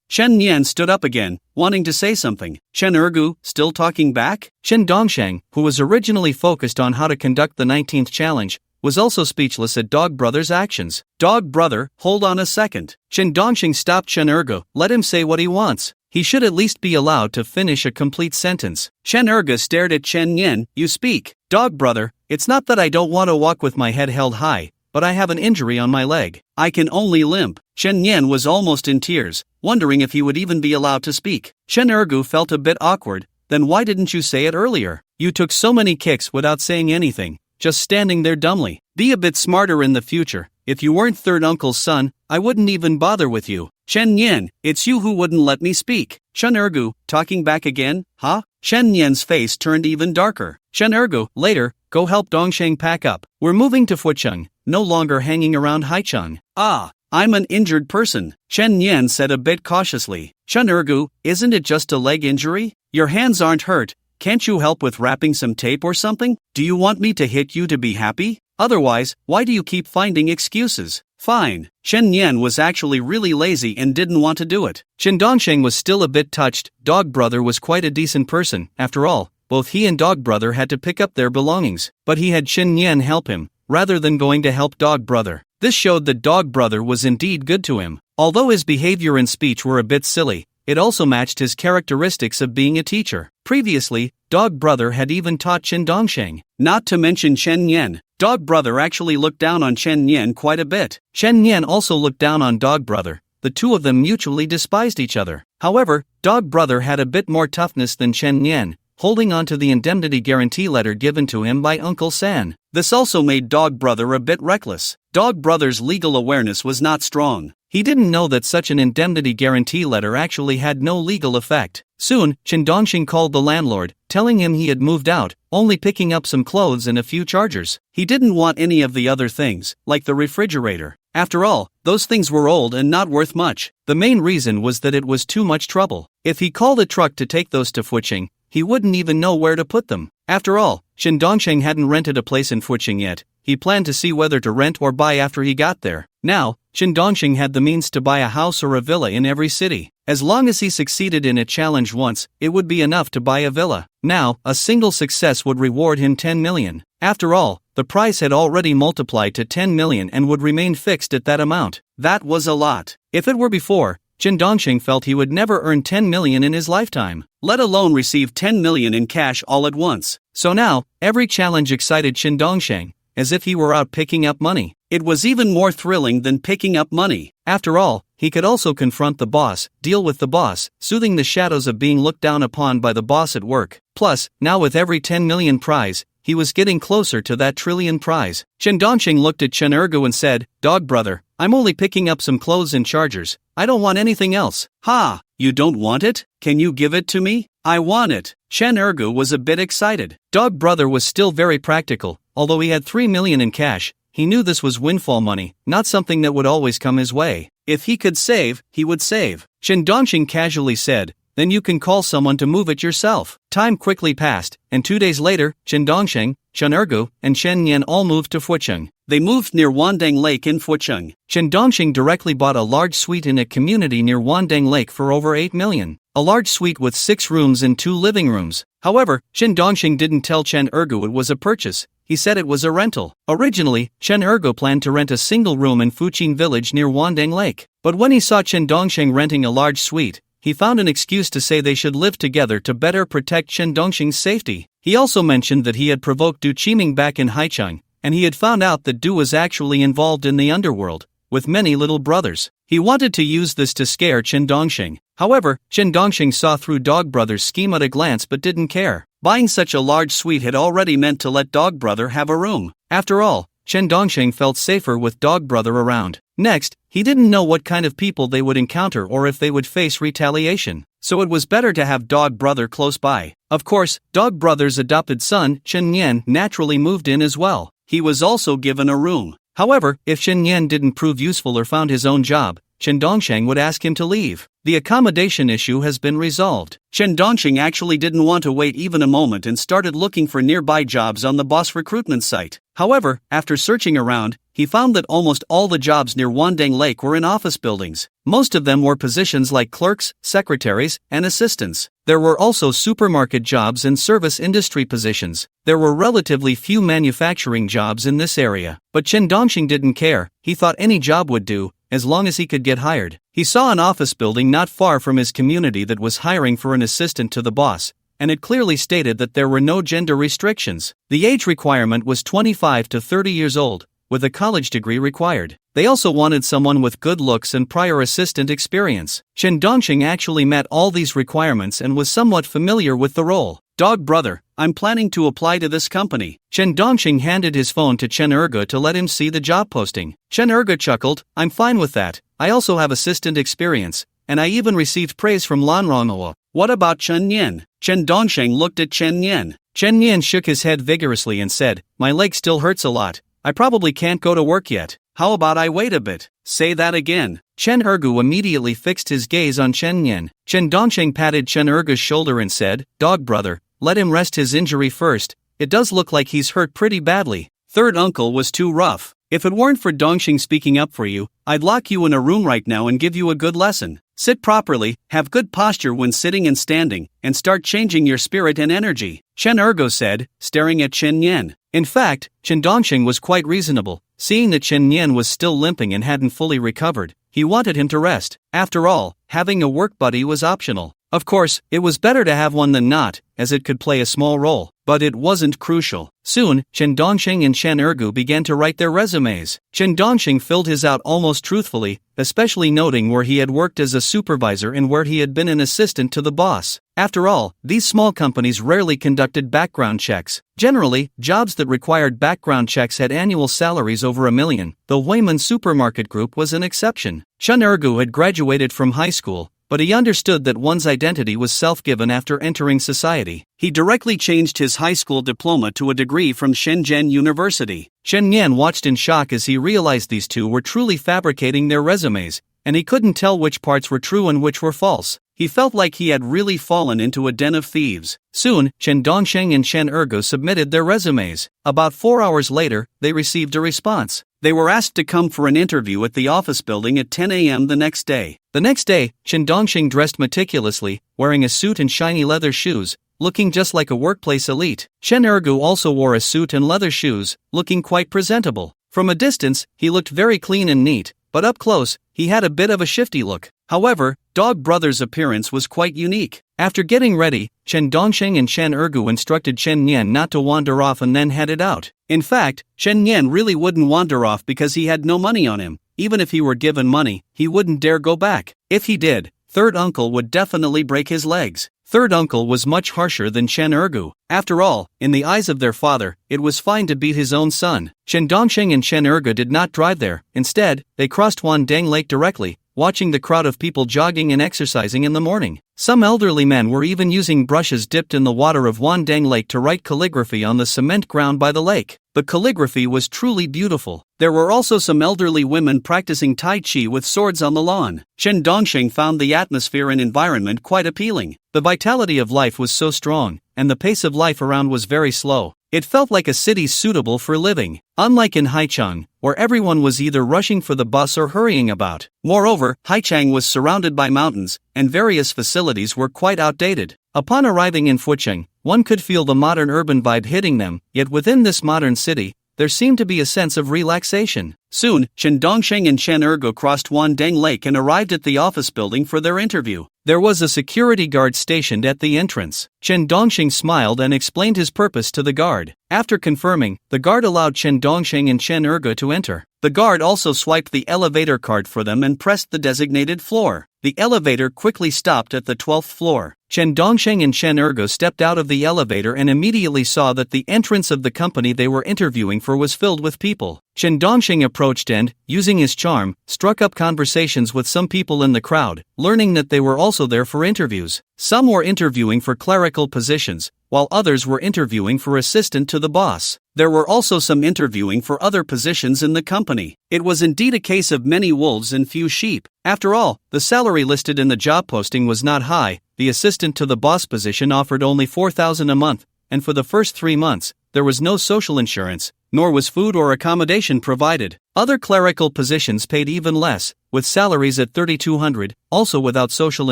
Chen Nian stood up again, wanting to say something. Chen Erge, still talking back. Chen Dongsheng, who was originally focused on how to conduct the 19th challenge, was also speechless at Dog Brother's actions. "Dog Brother, hold on a second." Chen Dongsheng stopped Chen Erge. "Let him say what he wants. He should at least be allowed to finish a complete sentence." Chen Erge stared at Chen Nian. "You speak." "Dog Brother, it's not that I don't want to walk with my head held high, but I have an injury on my leg. I can only limp." Chen Nian was almost in tears, wondering if he would even be allowed to speak. Chen Erge felt a bit awkward. "Then why didn't you say it earlier? You took so many kicks without saying anything, just standing there dumbly. Be a bit smarter in the future. if you weren't third uncle's son, I wouldn't even bother with you. Chen Yan, it's you who wouldn't let me speak. Chen Ergu, talking back again, huh? Chen Yan's face turned even darker. Chen Ergu, later, go help Dongsheng pack up. We're moving to Fucheng, no longer hanging around Haicheng. Ah, I'm an injured person, Chen Yan said a bit cautiously. Chen Ergu, isn't it just a leg injury? Your hands aren't hurt. Can't you help with wrapping some tape or something? Do you want me to hit you to be happy? Otherwise, why do you keep finding excuses? Fine. Chen Yan was actually really lazy and didn't want to do it. Chen Dongsheng was still a bit touched. Dog Brother was quite a decent person, after all. Both he and Dog Brother had to pick up their belongings, but he had Chen Yan help him, rather than going to help Dog Brother. This showed that Dog Brother was indeed good to him. Although his behavior and speech were a bit silly, it also matched his characteristics of being a teacher. Previously, Dog Brother had even taught Chen Dongsheng. Not to mention Chen Yan. Dog Brother actually looked down on Chen Yan quite a bit. Chen Yan also looked down on Dog Brother. The two of them mutually despised each other. However, Dog Brother had a bit more toughness than Chen Yan, holding on to the indemnity guarantee letter given to him by Uncle San. This also made Dog Brother a bit reckless. Dog Brother's legal awareness was not strong. He didn't know that such an indemnity guarantee letter actually had no legal effect. Soon, Chen Dongsheng called the landlord, telling him he had moved out, only picking up some clothes and a few chargers. He didn't want any of the other things, like the refrigerator. After all, those things were old and not worth much. The main reason was that it was too much trouble. If he called a truck to take those to Fucheng, he wouldn't even know where to put them. After all, Chen Dongsheng hadn't rented a place in Fucheng yet. He planned to see whether to rent or buy after he got there. Now, Chen Dongsheng had the means to buy a house or a villa in every city. As long as he succeeded in a challenge once, it would be enough to buy a villa. Now, a single success would reward him 10 million. After all, the price had already multiplied to 10 million and would remain fixed at that amount. That was a lot. If it were before, Chen Dongsheng felt he would never earn 10 million in his lifetime, let alone receive 10 million in cash all at once. So now, every challenge excited Chen Dongsheng, as if he were out picking up money. It was even more thrilling than picking up money. After all, he could also confront the boss, deal with the boss, soothing the shadows of being looked down upon by the boss at work. Plus, now with every 10 million prize, he was getting closer to that trillion prize. Chen Dongsheng looked at Chen Ergu and said, Dog Brother, I'm only picking up some clothes and chargers. I don't want anything else. Ha! You don't want it? Can you give it to me? I want it. Chen Ergu was a bit excited. Dog Brother was still very practical. Although he had 3 million in cash, he knew this was windfall money, not something that would always come his way. If he could save, he would save. Chen Dongsheng casually said, then you can call someone to move it yourself. Time quickly passed, and 2 days later, Chen Dongsheng, Chen Ergu, and Chen Yan all moved to Fucheng. They moved near Wandang Lake in Fucheng. Chen Dongsheng directly bought a large suite in a community near Wandang Lake for over 8 million. A large suite with 6 rooms and 2 living rooms. However, Chen Dongsheng didn't tell Chen Ergu it was a purchase. He said it was a rental. Originally, Chen Ergu planned to rent a single room in Fucheng village near Wandang Lake. But when he saw Chen Dongsheng renting a large suite, he found an excuse to say they should live together to better protect Chen Dongsheng's safety. He also mentioned that he had provoked Du Qiming back in Haicheng, and he had found out that Du was actually involved in the underworld, with many little brothers. He wanted to use this to scare Chen Dongsheng. However, Chen Dongsheng saw through Dog Brother's scheme at a glance but didn't care. Buying such a large suite had already meant to let Dog Brother have a room. After all, Chen Dongsheng felt safer with Dog Brother around. Next, he didn't know what kind of people they would encounter or if they would face retaliation, so it was better to have Dog Brother close by. Of course, Dog Brother's adopted son, Chen Yan, naturally moved in as well. He was also given a room. However, if Chen Yan didn't prove useful or found his own job, Chen Dongsheng would ask him to leave. The accommodation issue has been resolved. Chen Dongsheng actually didn't want to wait even a moment and started looking for nearby jobs on the boss recruitment site. However, after searching around, he found that almost all the jobs near Wandang Lake were in office buildings. Most of them were positions like clerks, secretaries, and assistants. There were also supermarket jobs and service industry positions. There were relatively few manufacturing jobs in this area. But Chen Dongsheng didn't care. He thought any job would do, as long as he could get hired. He saw an office building not far from his community that was hiring for an assistant to the boss, and it clearly stated that there were no gender restrictions. The age requirement was 25 to 30 years old, with a college degree required. They also wanted someone with good looks and prior assistant experience. Chen Dongsheng actually met all these requirements and was somewhat familiar with the role. "Dog brother, I'm planning to apply to this company." Chen Dongxing handed his phone to Chen Erge to let him see the job posting. Chen Erge chuckled, "I'm fine with that. I also have assistant experience, and I even received praise from Lan Rongwa. What about Chen Yan?" Chen Dongxing looked at Chen Yan. Chen Yan shook his head vigorously and said, "My leg still hurts a lot. I probably can't go to work yet. How about I wait a bit?" "Say that again." Chen Ergu immediately fixed his gaze on Chen Yan. Chen Dongxing patted Chen Ergu's shoulder and said, "Dog brother, let him rest his injury first. It does look like he's hurt pretty badly. Third uncle was too rough. If it weren't for Dongxing speaking up for you, I'd lock you in a room right now and give you a good lesson. Sit properly, have good posture when sitting and standing, and start changing your spirit and energy," Chen Ergo said, staring at Chen Yan. In fact, Chen Dongxing was quite reasonable. Seeing that Chen Yan was still limping and hadn't fully recovered, he wanted him to rest. After all, having a work buddy was optional. Of course, it was better to have one than not, as it could play a small role, but it wasn't crucial. Soon, Chen Dongxing and Chen Ergu began to write their resumes. Chen Dongxing filled his out almost truthfully, especially noting where he had worked as a supervisor and where he had been an assistant to the boss. After all, these small companies rarely conducted background checks. Generally, jobs that required background checks had annual salaries over $1 million. The Wayman Supermarket Group was an exception. Chen Ergu had graduated from high school, but he understood that one's identity was self-given after entering society. He directly changed his high school diploma to a degree from Shenzhen University. Chen Yan watched in shock as he realized these two were truly fabricating their resumes, and he couldn't tell which parts were true and which were false. He felt like he had really fallen into a den of thieves. Soon, Chen Dongxing and Chen Ergo submitted their resumes. About 4 hours later, they received a response. They were asked to come for an interview at the office building at 10 a.m. the next day. The next day, Chen Dongxing dressed meticulously, wearing a suit and shiny leather shoes, looking just like a workplace elite. Chen Ergu also wore a suit and leather shoes, looking quite presentable. From a distance, he looked very clean and neat, but up close, he had a bit of a shifty look. However, Dog Brother's appearance was quite unique. After getting ready, Chen Dongxing and Chen Ergu instructed Chen Yan not to wander off and then headed out. In fact, Chen Yan really wouldn't wander off because he had no money on him. Even if he were given money, he wouldn't dare go back. If he did, third uncle would definitely break his legs. Third uncle was much harsher than Chen Ergu. After all, in the eyes of their father, it was fine to beat his own son. Chen Dongxing and Chen Ergu did not drive there. Instead, they crossed Wandang Lake directly, watching the crowd of people jogging and exercising in the morning. Some elderly men were even using brushes dipped in the water of Wandang Lake to write calligraphy on the cement ground by the lake. The calligraphy was truly beautiful. There were also some elderly women practicing Tai Chi with swords on the lawn. Chen Dongxing found the atmosphere and environment quite appealing. The vitality of life was so strong, and the pace of life around was very slow. It felt like a city suitable for living, unlike in Haichang, where everyone was either rushing for the bus or hurrying about. Moreover, Haichang was surrounded by mountains, and various facilities were quite outdated. Upon arriving in Fucheng, one could feel the modern urban vibe hitting them, yet within this modern city, there seemed to be a sense of relaxation. Soon, Chen Dongxing and Chen Ergo crossed Wandang Lake and arrived at the office building for their interview. There was a security guard stationed at the entrance. Chen Dongxing smiled and explained his purpose to the guard. After confirming, the guard allowed Chen Dongxing and Chen Ergo to enter. The guard also swiped the elevator card for them and pressed the designated floor. The elevator quickly stopped at the 12th floor. Chen Dongxing and Chen Ergo stepped out of the elevator and immediately saw that the entrance of the company they were interviewing for was filled with people. Chen Dongxing approached and, using his charm, struck up conversations with some people in the crowd, learning that they were also there for interviews. Some were interviewing for clerical positions, while others were interviewing for assistant to the boss. There were also some interviewing for other positions in the company. It was indeed a case of many wolves and few sheep. After all, the salary listed in the job posting was not high. The assistant to the boss position offered only 4,000 a month, and for the first 3 months, there was no social insurance, nor was food or accommodation provided. Other clerical positions paid even less, with salaries at 3,200, also without social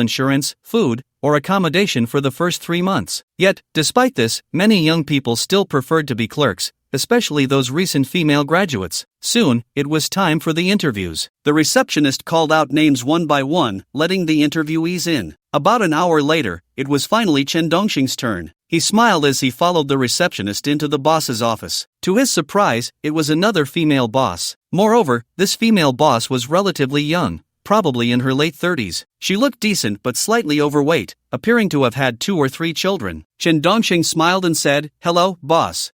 insurance, food, or accommodation for the first 3 months. Yet, despite this, many young people still preferred to be clerks, especially those recent female graduates. Soon, it was time for the interviews. The receptionist called out names one by one, letting the interviewees in. About an hour later, it was finally Chen Dongxing's turn. He smiled as he followed the receptionist into the boss's office. To his surprise, it was another female boss. Moreover, this female boss was relatively young, probably in her late 30s. She looked decent but slightly overweight, appearing to have had 2 or 3 children. Chen Dongxing smiled and said, "Hello, boss.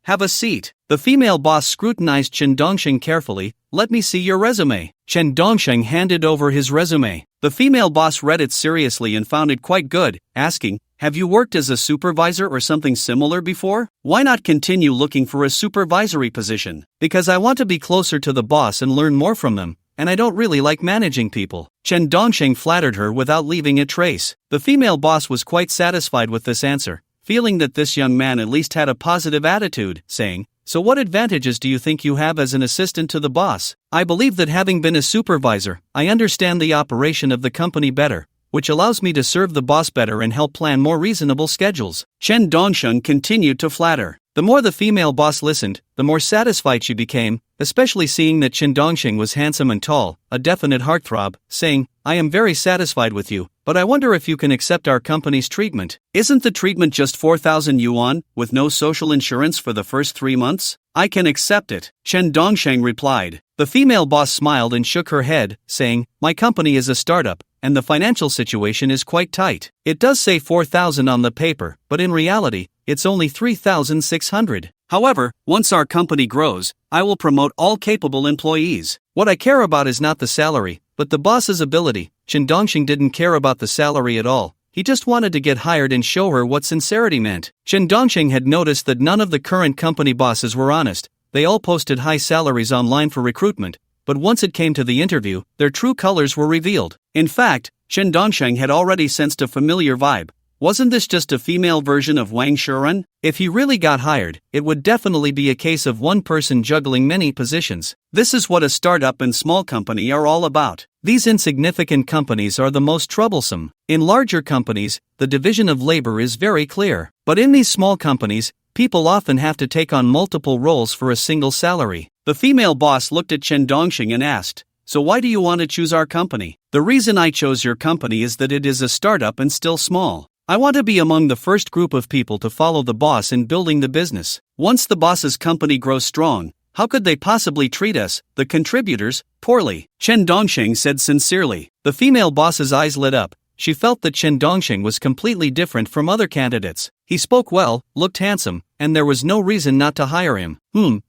Have a seat." The female boss scrutinized Chen Dongxing carefully. "Let me see your resume." Chen Dongxing handed over his resume. The female boss read it seriously and found it quite good, asking, "Have you worked as a supervisor or something similar before? Why not continue looking for a supervisory position?" "Because I want to be closer to the boss and learn more from them, and I don't really like managing people." Chen Dongxing flattered her without leaving a trace. The female boss was quite satisfied with this answer, feeling that this young man at least had a positive attitude, saying, "So what advantages do you think you have as an assistant to the boss?" "I believe that having been a supervisor, I understand the operation of the company better, which allows me to serve the boss better and help plan more reasonable schedules." Chen Dongxing continued to flatter. The more the female boss listened, the more satisfied she became, especially seeing that Chen Dongxing was handsome and tall, a definite heartthrob, saying, "I am very satisfied with you, but I wonder if you can accept our company's treatment. Isn't the treatment just 4,000 yuan, with no social insurance for the first 3 months? I can accept it," Chen Dongxing replied. The female boss smiled and shook her head, saying, "My company is a startup, and the financial situation is quite tight. It does say 4,000 on the paper, but in reality, it's only 3,600. However, once our company grows, I will promote all capable employees. What I care about is not the salary, but the boss's ability." Chen Dongxing didn't care about the salary at all. He just wanted to get hired and show her what sincerity meant. Chen Dongxing had noticed that none of the current company bosses were honest. They all posted high salaries online for recruitment, but once it came to the interview, their true colors were revealed. In fact, Chen Dongxing had already sensed a familiar vibe. Wasn't this just a female version of Wang Shuren? If he really got hired, it would definitely be a case of one person juggling many positions. This is what a startup and small company are all about. These insignificant companies are the most troublesome. In larger companies, the division of labor is very clear. But in these small companies, people often have to take on multiple roles for a single salary. The female boss looked at Chen Dongxing and asked, "So why do you want to choose our company?" "The reason I chose your company is that it is a startup and still small. I want to be among the first group of people to follow the boss in building the business. Once the boss's company grows strong, how could they possibly treat us, the contributors, poorly?" Chen Dongxing said sincerely. The female boss's eyes lit up. She felt that Chen Dongxing was completely different from other candidates. He spoke well, looked handsome, and there was no reason not to hire him.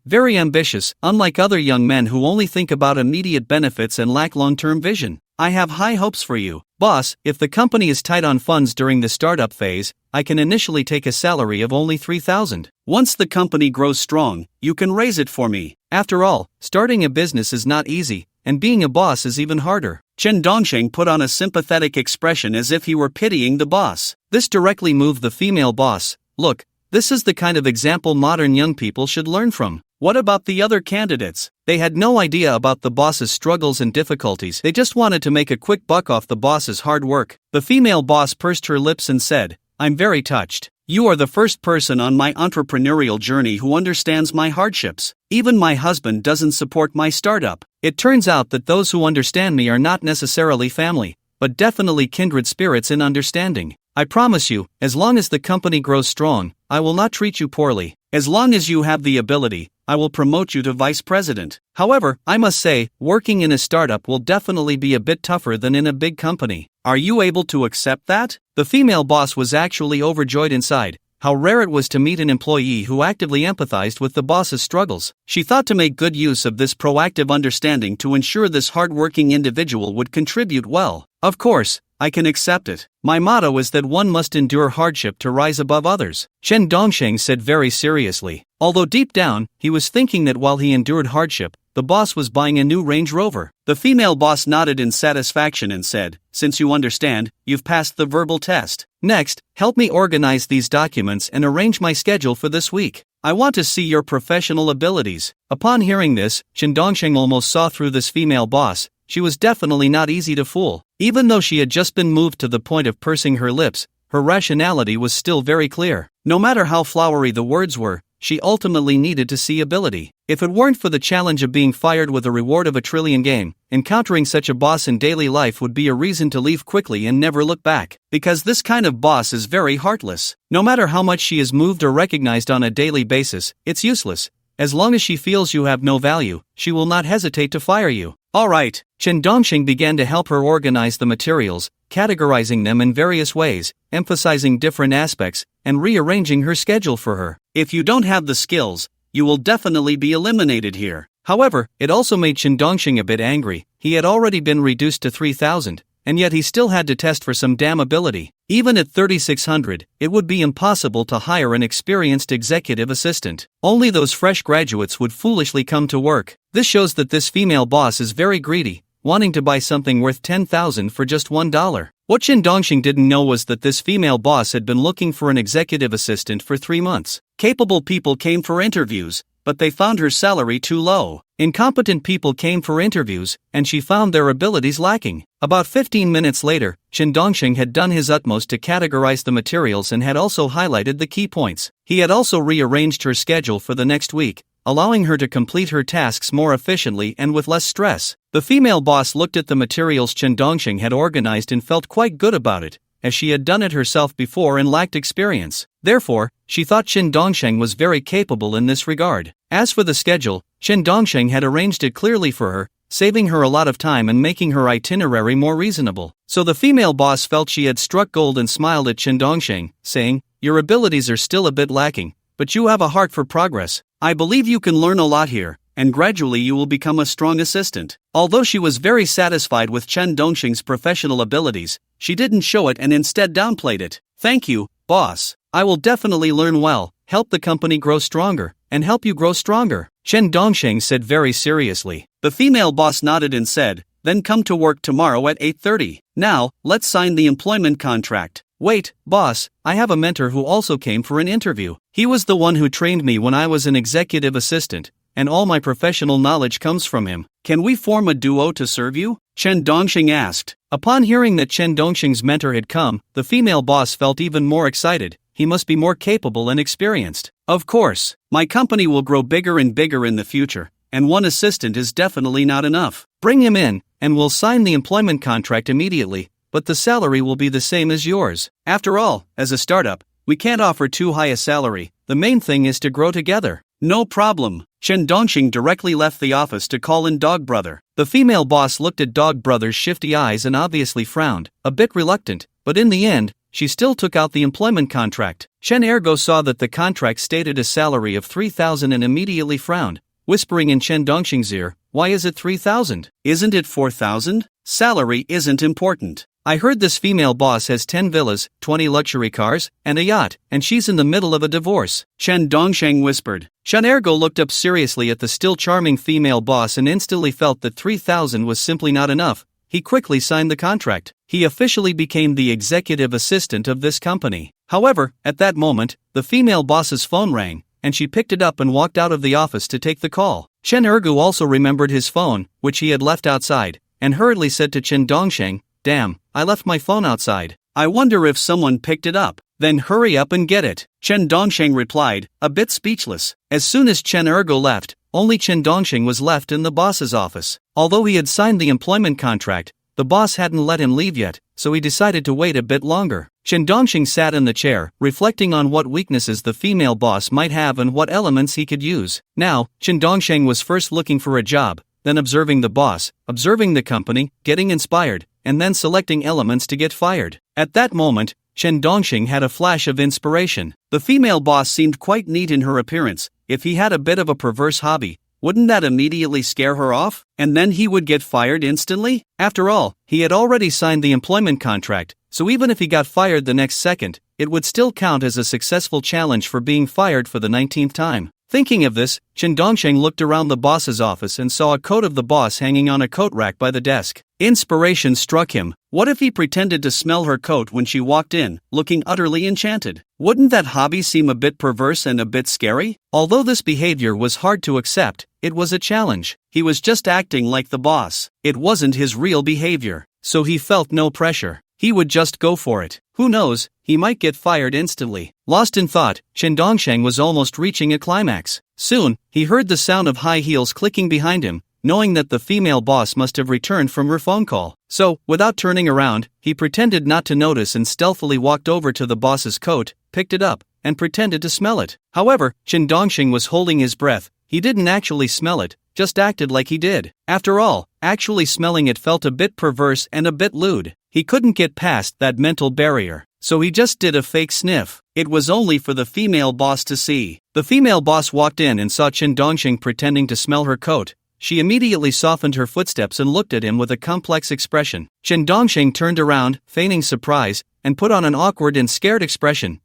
Very ambitious, unlike other young men who only think about immediate benefits and lack long-term vision. "I have high hopes for you, boss. If the company is tight on funds during the startup phase, I can initially take a salary of only 3,000. Once the company grows strong, you can raise it for me. After all, starting a business is not easy, and being a boss is even harder." Chen Dongxing put on a sympathetic expression as if he were pitying the boss. This directly moved the female boss. "Look, this is the kind of example modern young people should learn from." What about the other candidates? They had no idea about the boss's struggles and difficulties. They just wanted to make a quick buck off the boss's hard work. The female boss pursed her lips and said, "I'm very touched. You are the first person on my entrepreneurial journey who understands my hardships. Even my husband doesn't support my startup. It turns out that those who understand me are not necessarily family, but definitely kindred spirits in understanding. I promise you, as long as the company grows strong, I will not treat you poorly. As long as you have the ability, I will promote you to vice president. However, I must say, working in a startup will definitely be a bit tougher than in a big company. Are you able to accept that?" The female boss was actually overjoyed inside. How rare it was to meet an employee who actively empathized with the boss's struggles. She thought to make good use of this proactive understanding to ensure this hard-working individual would contribute well. "Of course, I can accept it. My motto is that one must endure hardship to rise above others," Chen Dongxing said very seriously. Although deep down, he was thinking that while he endured hardship, the boss was buying a new Range Rover. The female boss nodded in satisfaction and said, "Since you understand, you've passed the verbal test. Next, help me organize these documents and arrange my schedule for this week. I want to see your professional abilities." Upon hearing this, Chen Dongxing almost saw through this female boss. She was definitely not easy to fool. Even though she had just been moved to the point of pursing her lips, her rationality was still very clear. No matter how flowery the words were, she ultimately needed to see ability. If it weren't for the challenge of being fired with a reward of 1,000,000,000 game, encountering such a boss in daily life would be a reason to leave quickly and never look back. Because this kind of boss is very heartless. No matter how much she is moved or recognized on a daily basis, it's useless. As long as she feels you have no value, she will not hesitate to fire you. Alright. Chen Dongxing began to help her organize the materials, categorizing them in various ways, emphasizing different aspects, and rearranging her schedule for her. If you don't have the skills, you will definitely be eliminated here. However, it also made Chen Dongxing a bit angry. He had already been reduced to 3,000, and yet he still had to test for some damn ability. Even at 3,600, it would be impossible to hire an experienced executive assistant. Only those fresh graduates would foolishly come to work. This shows that this female boss is very greedy, wanting to buy something worth 10,000 for just $1. What Chen Dongxing didn't know was that this female boss had been looking for an executive assistant for 3 months. Capable people came for interviews, but they found her salary too low. Incompetent people came for interviews, and she found their abilities lacking. About 15 minutes later, Chen Dongxing had done his utmost to categorize the materials and had also highlighted the key points. He had also rearranged her schedule for the next week, allowing her to complete her tasks more efficiently and with less stress. The female boss looked at the materials Chen Dongxing had organized and felt quite good about it, as she had done it herself before and lacked experience. Therefore, she thought Chen Dongxing was very capable in this regard. As for the schedule, Chen Dongxing had arranged it clearly for her, saving her a lot of time and making her itinerary more reasonable. So the female boss felt she had struck gold and smiled at Chen Dongxing, saying, "Your abilities are still a bit lacking, but you have a heart for progress. I believe you can learn a lot here, and gradually you will become a strong assistant." Although she was very satisfied with Chen Dongxing's professional abilities, she didn't show it and instead downplayed it. "Thank you, boss. I will definitely learn well, help the company grow stronger, and help you grow stronger," Chen Dongxing said very seriously. The female boss nodded and said, "Then come to work tomorrow at 8:30. Now, let's sign the employment contract." "Wait, boss, I have a mentor who also came for an interview. He was the one who trained me when I was an executive assistant, and all my professional knowledge comes from him. Can we form a duo to serve you?" Chen Dongxing asked. Upon hearing that Chen Dongxing's mentor had come, the female boss felt even more excited. He must be more capable and experienced. "Of course, my company will grow bigger and bigger in the future, and one assistant is definitely not enough. Bring him in, and we'll sign the employment contract immediately, but the salary will be the same as yours. After all, as a startup, we can't offer too high a salary. The main thing is to grow together." "No problem." Chen Dongxing directly left the office to call in Dog Brother. The female boss looked at Dog Brother's shifty eyes and obviously frowned, a bit reluctant, but in the end, she still took out the employment contract. Chen Ergo saw that the contract stated a salary of 3,000 and immediately frowned, whispering in Chen Dongxing's ear, "Why is it 3,000? Isn't it 4,000? Salary isn't important. I heard this female boss has 10 villas, 20 luxury cars, and a yacht, and she's in the middle of a divorce," Chen Dongxing whispered. Chen Ergo looked up seriously at the still charming female boss and instantly felt that 3,000 was simply not enough. He quickly signed the contract. He officially became the executive assistant of this company. However, at that moment, the female boss's phone rang, and she picked it up and walked out of the office to take the call. Chen Ergo also remembered his phone, which he had left outside, and hurriedly said to Chen Dongxing, "Damn, I left my phone outside. I wonder if someone picked it up." "Then hurry up and get it," Chen Dongxing replied, a bit speechless. As soon as Chen Ergo left, only Chen Dongxing was left in the boss's office. Although he had signed the employment contract, the boss hadn't let him leave yet, so he decided to wait a bit longer. Chen Dongxing sat in the chair, reflecting on what weaknesses the female boss might have and what elements he could use. Now, Chen Dongxing was first looking for a job, then observing the boss, observing the company, getting inspired, and then selecting elements to get fired. At that moment, Chen Dongxing had a flash of inspiration. The female boss seemed quite neat in her appearance. If he had a bit of a perverse hobby, wouldn't that immediately scare her off? And then he would get fired instantly? After all, he had already signed the employment contract, so even if he got fired the next second, it would still count as a successful challenge for being fired for the 19th time. Thinking of this, Chen Dongxing looked around the boss's office and saw a coat of the boss hanging on a coat rack by the desk. Inspiration struck him. What if he pretended to smell her coat when she walked in, looking utterly enchanted? Wouldn't that hobby seem a bit perverse and a bit scary? Although this behavior was hard to accept, it was a challenge. He was just acting like the boss. It wasn't his real behavior, so he felt no pressure. He would just go for it. Who knows, he might get fired instantly. Lost in thought, Chen Dongxing was almost reaching a climax. Soon, he heard the sound of high heels clicking behind him, knowing that the female boss must have returned from her phone call. So, without turning around, he pretended not to notice and stealthily walked over to the boss's coat, picked it up, and pretended to smell it. However, Chen Dongxing was holding his breath, he didn't actually smell it, just acted like he did. After all, actually smelling it felt a bit perverse and a bit lewd. He couldn't get past that mental barrier, so he just did a fake sniff. It was only for the female boss to see. The female boss walked in and saw Chen Dongxing pretending to smell her coat. She immediately softened her footsteps and looked at him with a complex expression. Chen Dongxing turned around, feigning surprise, and put on an awkward and scared expression.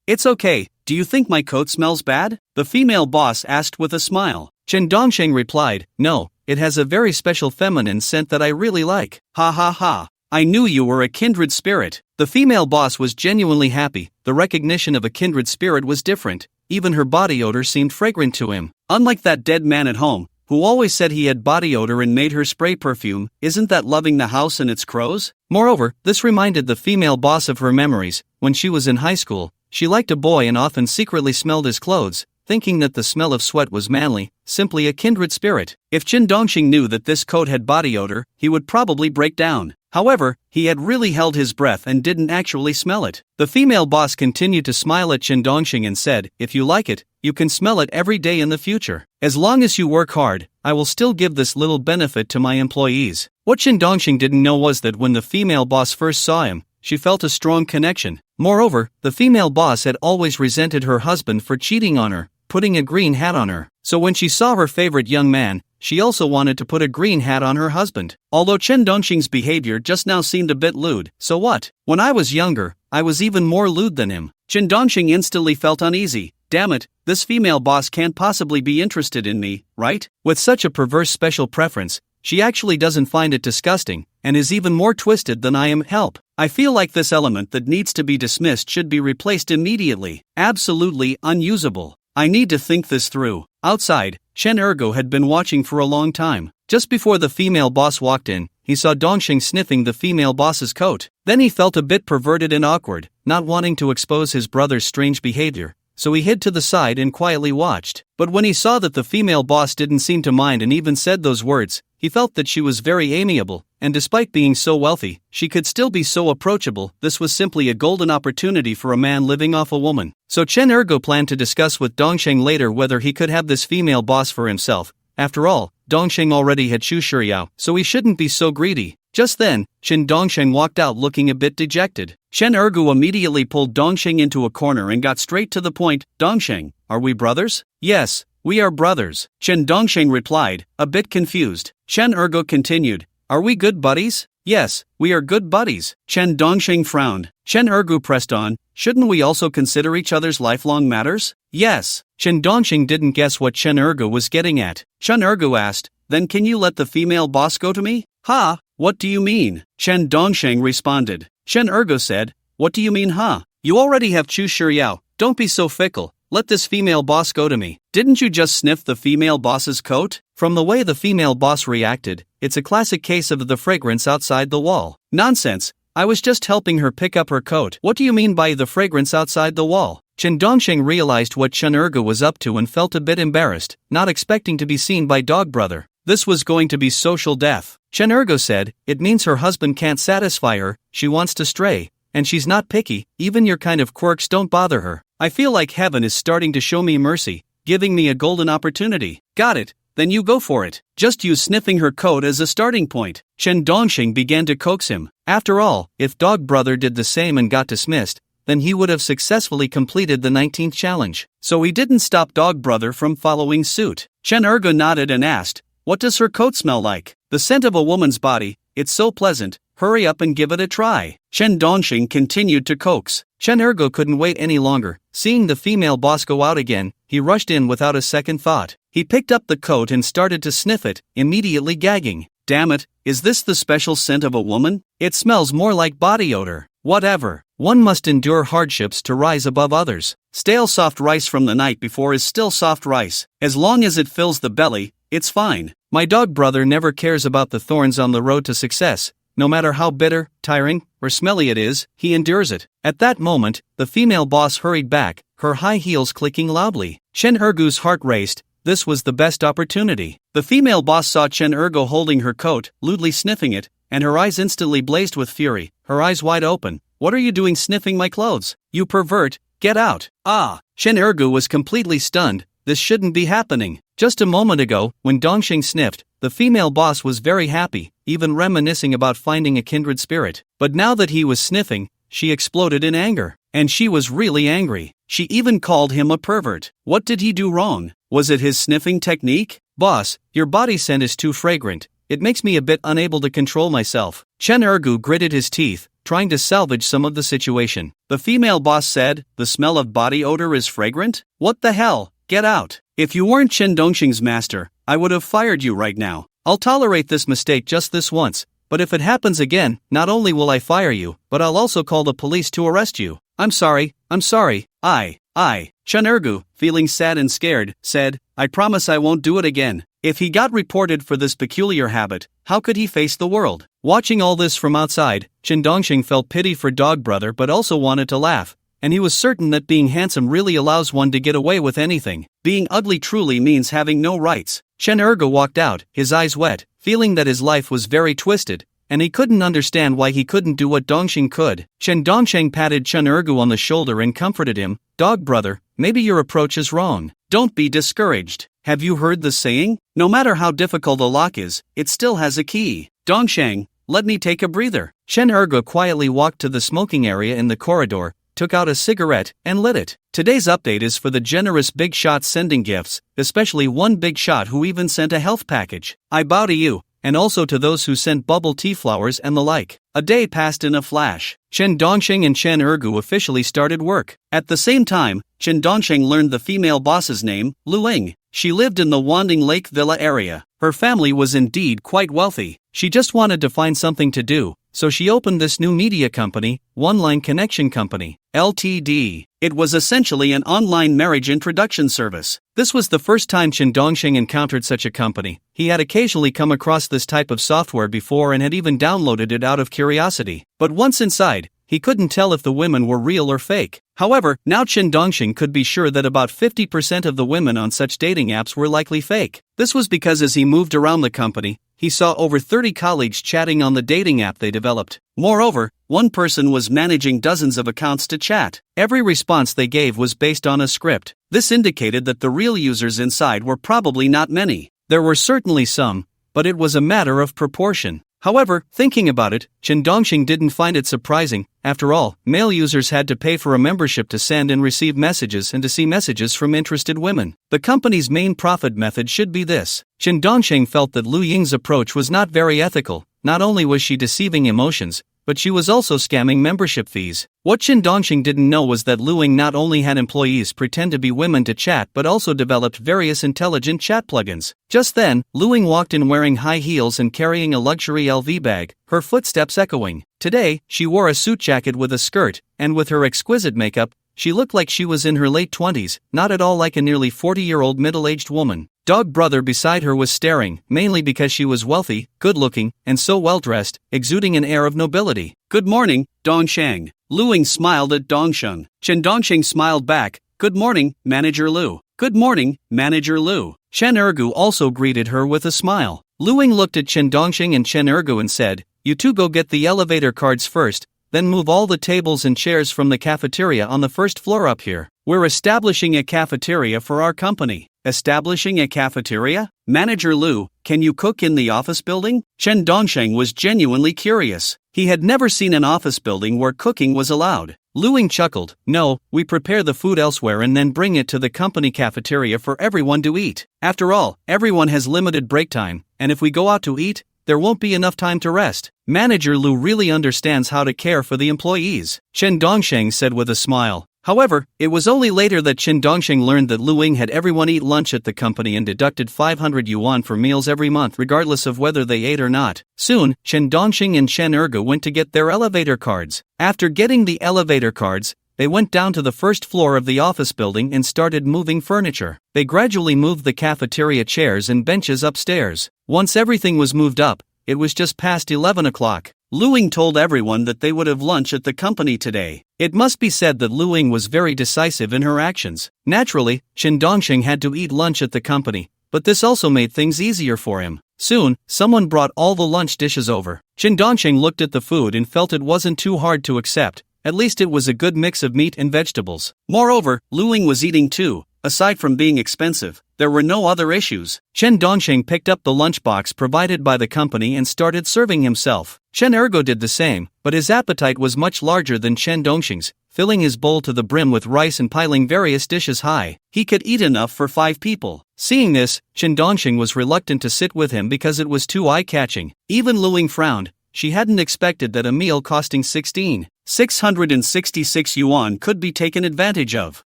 It's okay, do you think my coat smells bad? The female boss asked with a smile. Chen Dongxing replied, no, it has a very special feminine scent that I really like. Ha ha ha. I knew you were a kindred spirit. The female boss was genuinely happy. The recognition of a kindred spirit was different. Even her body odor seemed fragrant to him. Unlike that dead man at home, who always said he had body odor and made her spray perfume, isn't that loving the house and its crows? Moreover, this reminded the female boss of her memories. When she was in high school, she liked a boy and often secretly smelled his clothes, thinking that the smell of sweat was manly, simply a kindred spirit. If Chen Dongxing knew that this coat had body odor, he would probably break down. However, he had really held his breath and didn't actually smell it. The female boss continued to smile at Chen Dongxing and said, if you like it, you can smell it every day in the future. As long as you work hard, I will still give this little benefit to my employees. What Chen Dongxing didn't know was that when the female boss first saw him, she felt a strong connection. Moreover, the female boss had always resented her husband for cheating on her, putting a green hat on her. So when she saw her favorite young man, she also wanted to put a green hat on her husband. Although Chen Dongxing's behavior just now seemed a bit lewd, so what? When I was younger, I was even more lewd than him. Chen Dongxing instantly felt uneasy. Damn it, this female boss can't possibly be interested in me, right? With such a perverse special preference, she actually doesn't find it disgusting, and is even more twisted than I am. Help. I feel like this element that needs to be dismissed should be replaced immediately. Absolutely unusable. I need to think this through. Outside, Chen Ergo had been watching for a long time. Just before the female boss walked in, he saw Dongxing sniffing the female boss's coat. Then he felt a bit perverted and awkward, not wanting to expose his brother's strange behavior, so he hid to the side and quietly watched. But when he saw that the female boss didn't seem to mind and even said those words, he felt that she was very amiable, and despite being so wealthy, she could still be so approachable. This was simply a golden opportunity for a man living off a woman. So Chen Ergo planned to discuss with Dongxing later whether he could have this female boss for himself. After all, Dongxing already had Chu Shiryao, so he shouldn't be so greedy. Just then, Chen Dongxing walked out looking a bit dejected. Chen Ergo immediately pulled Dongxing into a corner and got straight to the point. Dongxing, are we brothers? Yes, we are brothers, Chen Dongxing replied, a bit confused. Chen Ergo continued, are we good buddies? Yes, we are good buddies. Chen Dongxing frowned. Chen Ergo pressed on, shouldn't we also consider each other's lifelong matters? Yes. Chen Dongxing didn't guess what Chen Ergo was getting at. Chen Ergo asked, then can you let the female boss go to me? Ha, what do you mean? Chen Dongxing responded. Chen Ergo said, what do you mean huh? You already have Chu Shiryao, don't be so fickle. Let this female boss go to me. Didn't you just sniff the female boss's coat? From the way the female boss reacted, it's a classic case of the fragrance outside the wall. Nonsense, I was just helping her pick up her coat. What do you mean by the fragrance outside the wall? Chen Dongxing realized what Chen Ergo was up to and felt a bit embarrassed, not expecting to be seen by Dog Brother. This was going to be social death. Chen Ergo said, it means her husband can't satisfy her, she wants to stray, and she's not picky, even your kind of quirks don't bother her. I feel like heaven is starting to show me mercy, giving me a golden opportunity. Got it, then you go for it. Just use sniffing her coat as a starting point. Chen Dongxing began to coax him. After all, if Dog Brother did the same and got dismissed, then he would have successfully completed the 19th challenge. So he didn't stop Dog Brother from following suit. Chen Ergo nodded and asked, what does her coat smell like? The scent of a woman's body, it's so pleasant, hurry up and give it a try. Chen Dongxing continued to coax. Chen Ergo couldn't wait any longer. Seeing the female boss go out again, he rushed in without a second thought. He picked up the coat and started to sniff it, immediately gagging. Damn it, is this the special scent of a woman? It smells more like body odor. Whatever. One must endure hardships to rise above others. Stale soft rice from the night before is still soft rice. As long as it fills the belly, it's fine. My Dog Brother never cares about the thorns on the road to success. No matter how bitter, tiring, or smelly it is, he endures it. At that moment, the female boss hurried back, her high heels clicking loudly. Chen Ergo's heart raced. This was the best opportunity. The female boss saw Chen Ergo holding her coat, lewdly sniffing it, and her eyes instantly blazed with fury, her eyes wide open. What are you doing sniffing my clothes? You pervert, get out. Ah! Chen Ergo was completely stunned. this shouldn't be happening. Just a moment ago, when Dongxing sniffed, the female boss was very happy, even reminiscing about finding a kindred spirit. But now that he was sniffing, she exploded in anger. And she was really angry. She even called him a pervert. What did he do wrong? Was it his sniffing technique? Boss, your body scent is too fragrant. It makes me a bit unable to control myself. Chen Ergu gritted his teeth, trying to salvage some of the situation. The female boss said, the smell of body odor is fragrant? What the hell? Get out. If you weren't Chen Dongxing's master, I would have fired you right now. I'll tolerate this mistake just this once, but if it happens again, not only will I fire you, but I'll also call the police to arrest you. I'm sorry. Chen Ergu, feeling sad and scared, said, I promise I won't do it again. If he got reported for this peculiar habit, how could he face the world? Watching all this from outside, Chen Dongxing felt pity for Dog Brother but also wanted to laugh, and he was certain that being handsome really allows one to get away with anything. Being ugly truly means having no rights. Chen Ergu walked out, his eyes wet, feeling that his life was very twisted, and he couldn't understand why he couldn't do what Dongxing could. Chen Dongxing patted Chen Ergu on the shoulder and comforted him. Dog Brother, maybe your approach is wrong. Don't be discouraged. Have you heard the saying? No matter how difficult a lock is, it still has a key. Dongxing, let me take a breather. Chen Ergu quietly walked to the smoking area in the corridor, took out a cigarette, and lit it. Today's update is for the generous big shots sending gifts, especially one big shot who even sent a health package. I bow to you, and also to those who sent bubble tea flowers and the like. A day passed in a flash. Chen Dongxing and Chen Ergu officially started work. At the same time, Chen Dongxing learned the female boss's name, Lu Ying. She lived in the Wanding Lake Villa area. Her family was indeed quite wealthy. She just wanted to find something to do, so she opened this new media company, One Line Connection Company, Ltd. It was essentially an online marriage introduction service. This was the first time Chen Dongxing encountered such a company. He had occasionally come across this type of software before and had even downloaded it out of curiosity. But once inside, he couldn't tell if the women were real or fake. However, now Chen Dongxing could be sure that about 50% of the women on such dating apps were likely fake. This was because as he moved around the company, he saw over 30 colleagues chatting on the dating app they developed. Moreover, one person was managing dozens of accounts to chat. Every response they gave was based on a script. This indicated that the real users inside were probably not many. There were certainly some, but it was a matter of proportion. However, thinking about it, Chen Dongxing didn't find it surprising. After all, male users had to pay for a membership to send and receive messages and to see messages from interested women. The company's main profit method should be this. Chen Dongxing felt that Lu Ying's approach was not very ethical. Not only was she deceiving emotions, but she was also scamming membership fees. What Chen Dongxing didn't know was that Lu Ying not only had employees pretend to be women to chat but also developed various intelligent chat plugins. Just then, Lu Ying walked in wearing high heels and carrying a luxury LV bag, her footsteps echoing. Today, she wore a suit jacket with a skirt, and with her exquisite makeup, she looked like she was in her late 20s, not at all like a nearly 40-year-old middle-aged woman. Dog Brother beside her was staring, mainly because she was wealthy, good-looking, and so well-dressed, exuding an air of nobility. Good morning, Dongxing. Lu Ying smiled at Dongxing. Chen Dongxing smiled back. Good morning, Manager Lu. Good morning, Manager Lu. Chen Ergu also greeted her with a smile. Lu Ying looked at Chen Dongxing and Chen Ergu and said, you two go get the elevator cards first, then move all the tables and chairs from the cafeteria on the first floor up here. We're establishing a cafeteria for our company. Establishing a cafeteria? Manager Lu, can you cook in the office building? Chen Dongxing was genuinely curious. He had never seen an office building where cooking was allowed. Lu Ying chuckled. No, we prepare the food elsewhere and then bring it to the company cafeteria for everyone to eat. After all, everyone has limited break time, and if we go out to eat, there won't be enough time to rest. Manager Lu really understands how to care for the employees, Chen Dongxing said with a smile. However, it was only later that Chen Dongxing learned that Lu Ying had everyone eat lunch at the company and deducted 500 yuan for meals every month regardless of whether they ate or not. Soon, Chen Dongxing and Chen Ergu went to get their elevator cards. After getting the elevator cards, they went down to the first floor of the office building and started moving furniture. They gradually moved the cafeteria chairs and benches upstairs. Once everything was moved up, it was just past 11 o'clock. Lu Ying told everyone that they would have lunch at the company today. It must be said that Lu Ying was very decisive in her actions. Naturally, Chen Dongxing had to eat lunch at the company, but this also made things easier for him. Soon, someone brought all the lunch dishes over. Chen Dongxing looked at the food and felt it wasn't too hard to accept. At least it was a good mix of meat and vegetables. Moreover, Lu Ying was eating too, Aside from being expensive, there were no other issues. Chen Dongsheng picked up the lunchbox provided by the company and started serving himself. Chen Ergo did the same, but his appetite was much larger than Chen Dongsheng's, filling his bowl to the brim with rice and piling various dishes high. He could eat enough for 5 people. Seeing this, Chen Dongsheng was reluctant to sit with him because it was too eye-catching. Even Lu Ying frowned. She hadn't expected that a meal costing 16,666 yuan could be taken advantage of.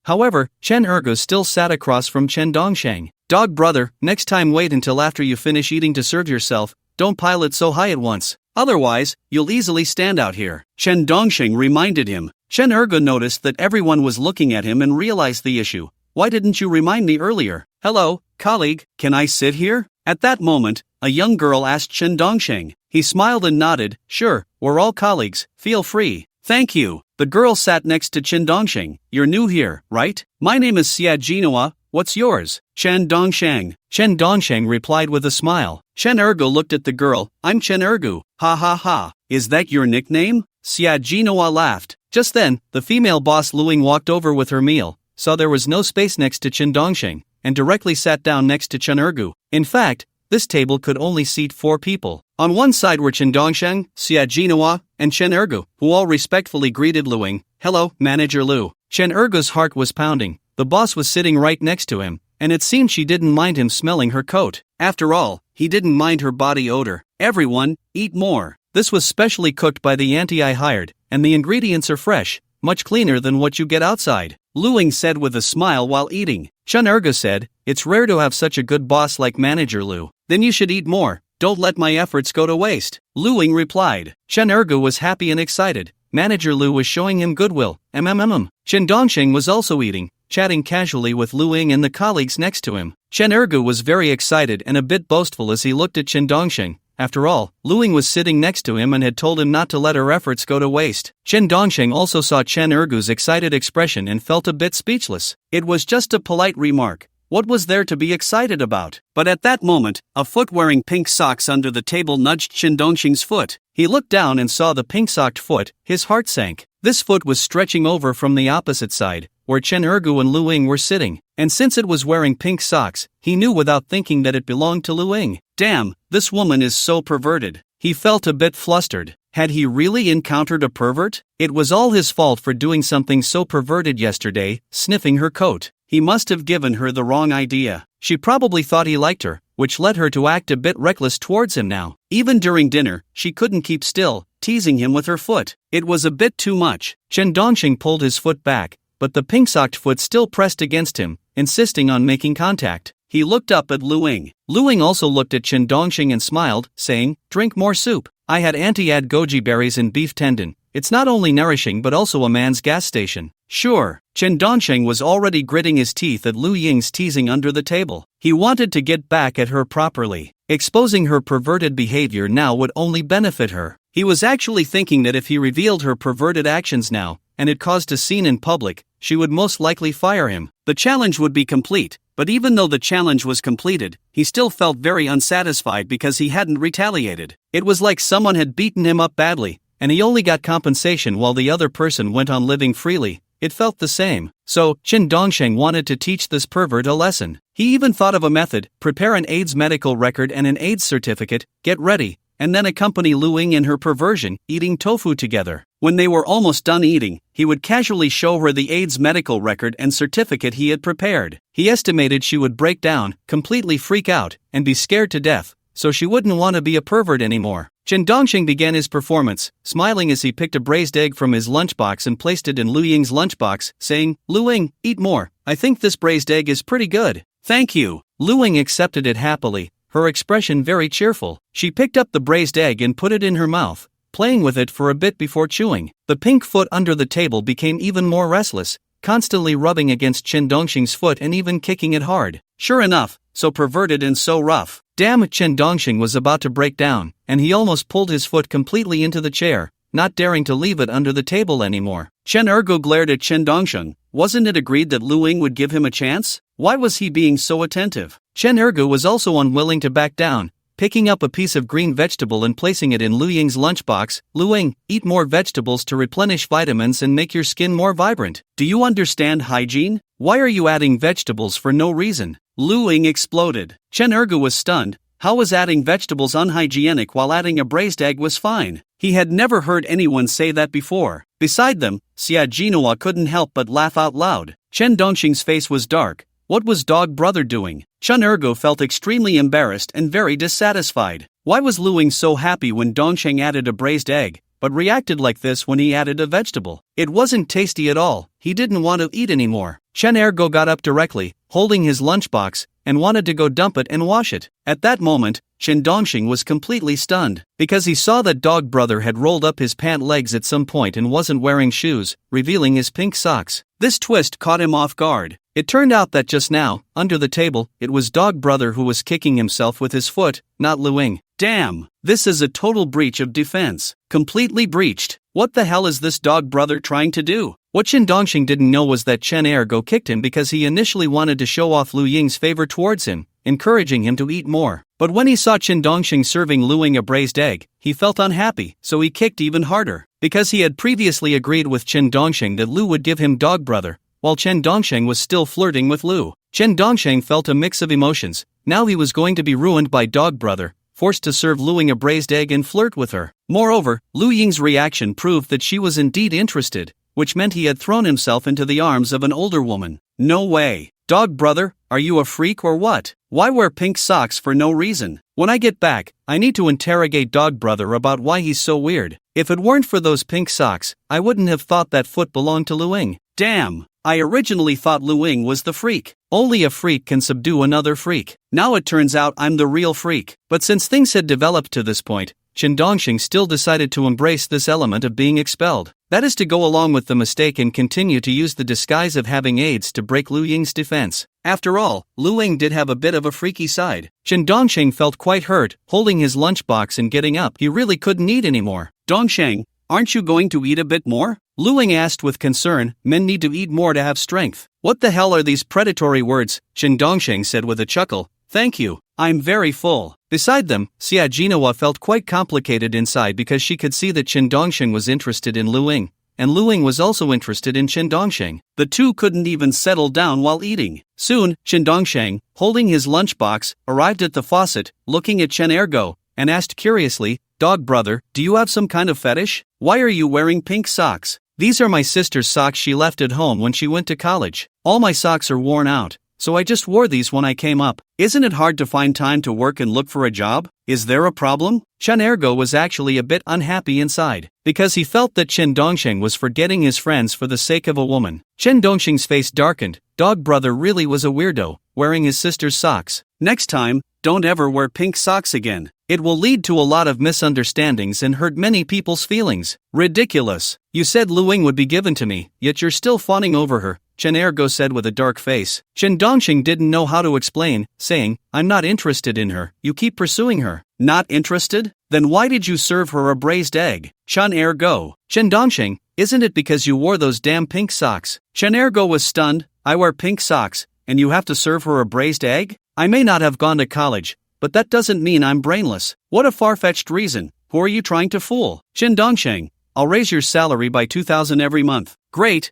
However, Chen Ergo still sat across from Chen Dongsheng. Dog brother, next time wait until after you finish eating to serve yourself, don't pile it so high at once. Otherwise, you'll easily stand out here. Chen Dongsheng reminded him. Chen Ergo noticed that everyone was looking at him and realized the issue. Why didn't you remind me earlier? Hello, colleague, can I sit here? At that moment, a young girl asked Chen Dongsheng. He smiled and nodded. Sure, we're all colleagues, feel free. Thank you. The girl sat next to Chen Dongsheng. You're new here, right? My name is Xia Jinhua, what's yours? Chen Dongsheng. Chen Dongsheng replied with a smile. Chen Ergo looked at the girl. I'm Chen Ergo. Ha ha ha. Is that your nickname? Xia Jinhua laughed. Just then, the female boss Lu Ying walked over with her meal, saw there was no space next to Chen Dongsheng, and directly sat down next to Chen Ergo. In fact, this table could only seat 4 people. On one side were Chen Dongsheng, Xia Jinhua, and Chen Ergo, who all respectfully greeted Lu Ying. Hello, Manager Lu. Chen Ergo's heart was pounding. The boss was sitting right next to him, and it seemed she didn't mind him smelling her coat. After all, he didn't mind her body odor. Everyone, eat more. This was specially cooked by the auntie I hired, and the ingredients are fresh, much cleaner than what you get outside. Lu Ying said with a smile while eating. Chen Ergo said, it's rare to have such a good boss like Manager Lu. Then you should eat more. Don't let my efforts go to waste. Lu Ying replied. Chen Ergo was happy and excited. Manager Lu was showing him goodwill. Chen Dongsheng was also eating, chatting casually with Lu Ying and the colleagues next to him. Chen Ergo was very excited and a bit boastful as he looked at Chen Dongsheng. After all, Lu Ying was sitting next to him and had told him not to let her efforts go to waste. Chen Dongsheng also saw Chen Ergo's excited expression and felt a bit speechless. It was just a polite remark. What was there to be excited about? But at that moment, a foot wearing pink socks under the table nudged Chen Dongsheng's foot. He looked down and saw the pink-socked foot. His heart sank. This foot was stretching over from the opposite side, where Chen Ergo and Lu Ying were sitting, and since it was wearing pink socks, he knew without thinking that it belonged to Lu Ying. Damn, this woman is so perverted. He felt a bit flustered. Had he really encountered a pervert? It was all his fault for doing something so perverted yesterday, sniffing her coat. He must have given her the wrong idea. She probably thought he liked her, which led her to act a bit reckless towards him now. Even during dinner, she couldn't keep still, teasing him with her foot. It was a bit too much. Chen Dongsheng pulled his foot back, but the pink-socked foot still pressed against him, insisting on making contact. He looked up at Lu Ying. Lu Ying also looked at Chen Dongsheng and smiled, saying, drink more soup. I had auntie add goji berries and beef tendon. It's not only nourishing but also a man's gas station. Sure. Chen Dongsheng was already gritting his teeth at Lu Ying's teasing under the table. He wanted to get back at her properly. Exposing her perverted behavior now would only benefit her. He was actually thinking that if he revealed her perverted actions now, and it caused a scene in public, she would most likely fire him. The challenge would be complete, but even though the challenge was completed, he still felt very unsatisfied because he hadn't retaliated. It was like someone had beaten him up badly, and he only got compensation while the other person went on living freely. It felt the same. So, Chen Dongsheng wanted to teach this pervert a lesson. He even thought of a method: prepare an AIDS medical record and an AIDS certificate, get ready, and then accompany Lu Ying in her perversion, eating tofu together. When they were almost done eating, he would casually show her the AIDS medical record and certificate he had prepared. He estimated she would break down, completely freak out, and be scared to death, so she wouldn't want to be a pervert anymore. Chen Dongsheng began his performance, smiling as he picked a braised egg from his lunchbox and placed it in Lu Ying's lunchbox, saying, Lu Ying, eat more. I think this braised egg is pretty good. Thank you. Lu Ying accepted it happily, her expression very cheerful. She picked up the braised egg and put it in her mouth, playing with it for a bit before chewing. The pink foot under the table became even more restless, constantly rubbing against Chen Dongsheng's foot and even kicking it hard. Sure enough, so perverted and so rough. Damn, Chen Dongsheng was about to break down, and he almost pulled his foot completely into the chair, not daring to leave it under the table anymore. Chen Ergo glared at Chen Dongsheng. Wasn't it agreed that Lu Ying would give him a chance? Why was he being so attentive? Chen Ergo was also unwilling to back down, picking up a piece of green vegetable and placing it in Lu Ying's lunchbox. Lu Ying, eat more vegetables to replenish vitamins and make your skin more vibrant. Do you understand hygiene? Why are you adding vegetables for no reason? Lu Ying exploded. Chen Ergu was stunned. How was adding vegetables unhygienic while adding a braised egg was fine? He had never heard anyone say that before. Beside them, Xia Jinhua couldn't help but laugh out loud. Chen Dongxing's face was dark. What was dog brother doing? Chen Ergu felt extremely embarrassed and very dissatisfied. Why was Lu Ying so happy when Dongxing added a braised egg, but reacted like this when he added a vegetable? It wasn't tasty at all. He didn't want to eat anymore. Chen Ergu got up directly, holding his lunchbox, and wanted to go dump it and wash it. At that moment, Chen Dongxing was completely stunned, because he saw that dog brother had rolled up his pant legs at some point and wasn't wearing shoes, revealing his pink socks. This twist caught him off guard. It turned out that just now, under the table, it was dog brother who was kicking himself with his foot, not Lu Ying. Damn, this is a total breach of defense. Completely breached. What the hell is this dog brother trying to do? What Chen Dongxing didn't know was that Chen Ergo kicked him because he initially wanted to show off Lu Ying's favor towards him, encouraging him to eat more. But when he saw Chen Dongxing serving Lu Ying a braised egg, he felt unhappy, so he kicked even harder. Because he had previously agreed with Chen Dongxing that Lu would give him dog brother, while Chen Dongxing was still flirting with Lu. Chen Dongxing felt a mix of emotions. Now he was going to be ruined by dog brother, forced to serve Lu Ying a braised egg and flirt with her. Moreover, Lu Ying's reaction proved that she was indeed interested, which meant he had thrown himself into the arms of an older woman. No way. Dog brother, are you a freak or what? Why wear pink socks for no reason? When I get back, I need to interrogate dog brother about why he's so weird. If it weren't for those pink socks, I wouldn't have thought that foot belonged to Lu Ying. Damn. I originally thought Lu Ying was the freak. Only a freak can subdue another freak. Now it turns out I'm the real freak. But since things had developed to this point, Chen Dongxing still decided to embrace this element of being expelled. That is to go along with the mistake and continue to use the disguise of having AIDS to break Lu Ying's defense. After all, Lu Ying did have a bit of a freaky side. Chen Dongxing felt quite hurt, holding his lunchbox and getting up. He really couldn't eat anymore. Dongxing, aren't you going to eat a bit more? Lu Ying asked with concern. Men need to eat more to have strength. What the hell are these predatory words? Chen Dongxing said with a chuckle. Thank you. I'm very full. Beside them, Xia Jinhua felt quite complicated inside because she could see that Chen Dongxing was interested in Lu Ying, and Lu Ying was also interested in Chen Dongxing. The two couldn't even settle down while eating. Soon, Chen Dongxing, holding his lunchbox, arrived at the faucet, looking at Chen Ergo, and asked curiously, Dog brother, do you have some kind of fetish? Why are you wearing pink socks? These are my sister's socks she left at home when she went to college. All my socks are worn out, so I just wore these when I came up. Isn't it hard to find time to work and look for a job? Is there a problem? Chen Ergo was actually a bit unhappy inside, because he felt that Chen Dongxing was forgetting his friends for the sake of a woman. Chen Dongxing's face darkened. Dog brother really was a weirdo, wearing his sister's socks. Next time, don't ever wear pink socks again. It will lead to a lot of misunderstandings and hurt many people's feelings. Ridiculous. You said Lu Ying would be given to me, yet you're still fawning over her, Chen Ergo said with a dark face. Chen Dongxing didn't know how to explain, saying, I'm not interested in her, you keep pursuing her. Not interested? Then why did you serve her a braised egg? Chen Ergo. Chen Dongxing, isn't it because you wore those damn pink socks? Chen Ergo was stunned. I wear pink socks, and you have to serve her a braised egg? I may not have gone to college, but that doesn't mean I'm brainless. What a far-fetched reason. Who are you trying to fool? Chen Dongxing, I'll raise your salary by 2,000 every month. Great.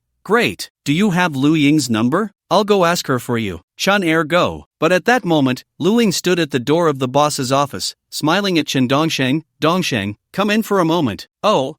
Do you have Lu Ying's number? I'll go ask her for you. Chen Ergo. But at that moment, Lu Ying stood at the door of the boss's office, smiling at Chen Dongxing. Dongxing, come in for a moment. Oh.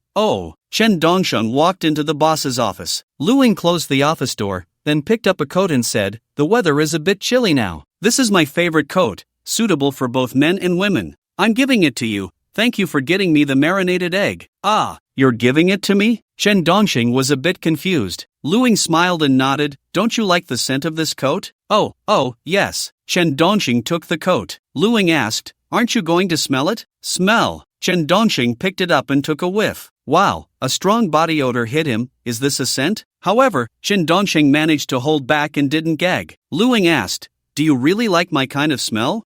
Chen Dongxing walked into the boss's office. Lu Ying closed the office door, then picked up a coat and said, the weather is a bit chilly now. This is my favorite coat, suitable for both men and women. I'm giving it to you. Thank you for getting me the marinated egg. Ah, you're giving it to me? Chen Dongxing was a bit confused. Lu Ying smiled and nodded. Don't you like the scent of this coat? Oh, yes. Chen Dongxing took the coat. Lu Ying asked, aren't you going to smell it? Smell. Chen Dongxing picked it up and took a whiff. Wow, a strong body odor hit him. Is this a scent? However, Chen Dongxing managed to hold back and didn't gag. Lu Ying asked, do you really like my kind of smell?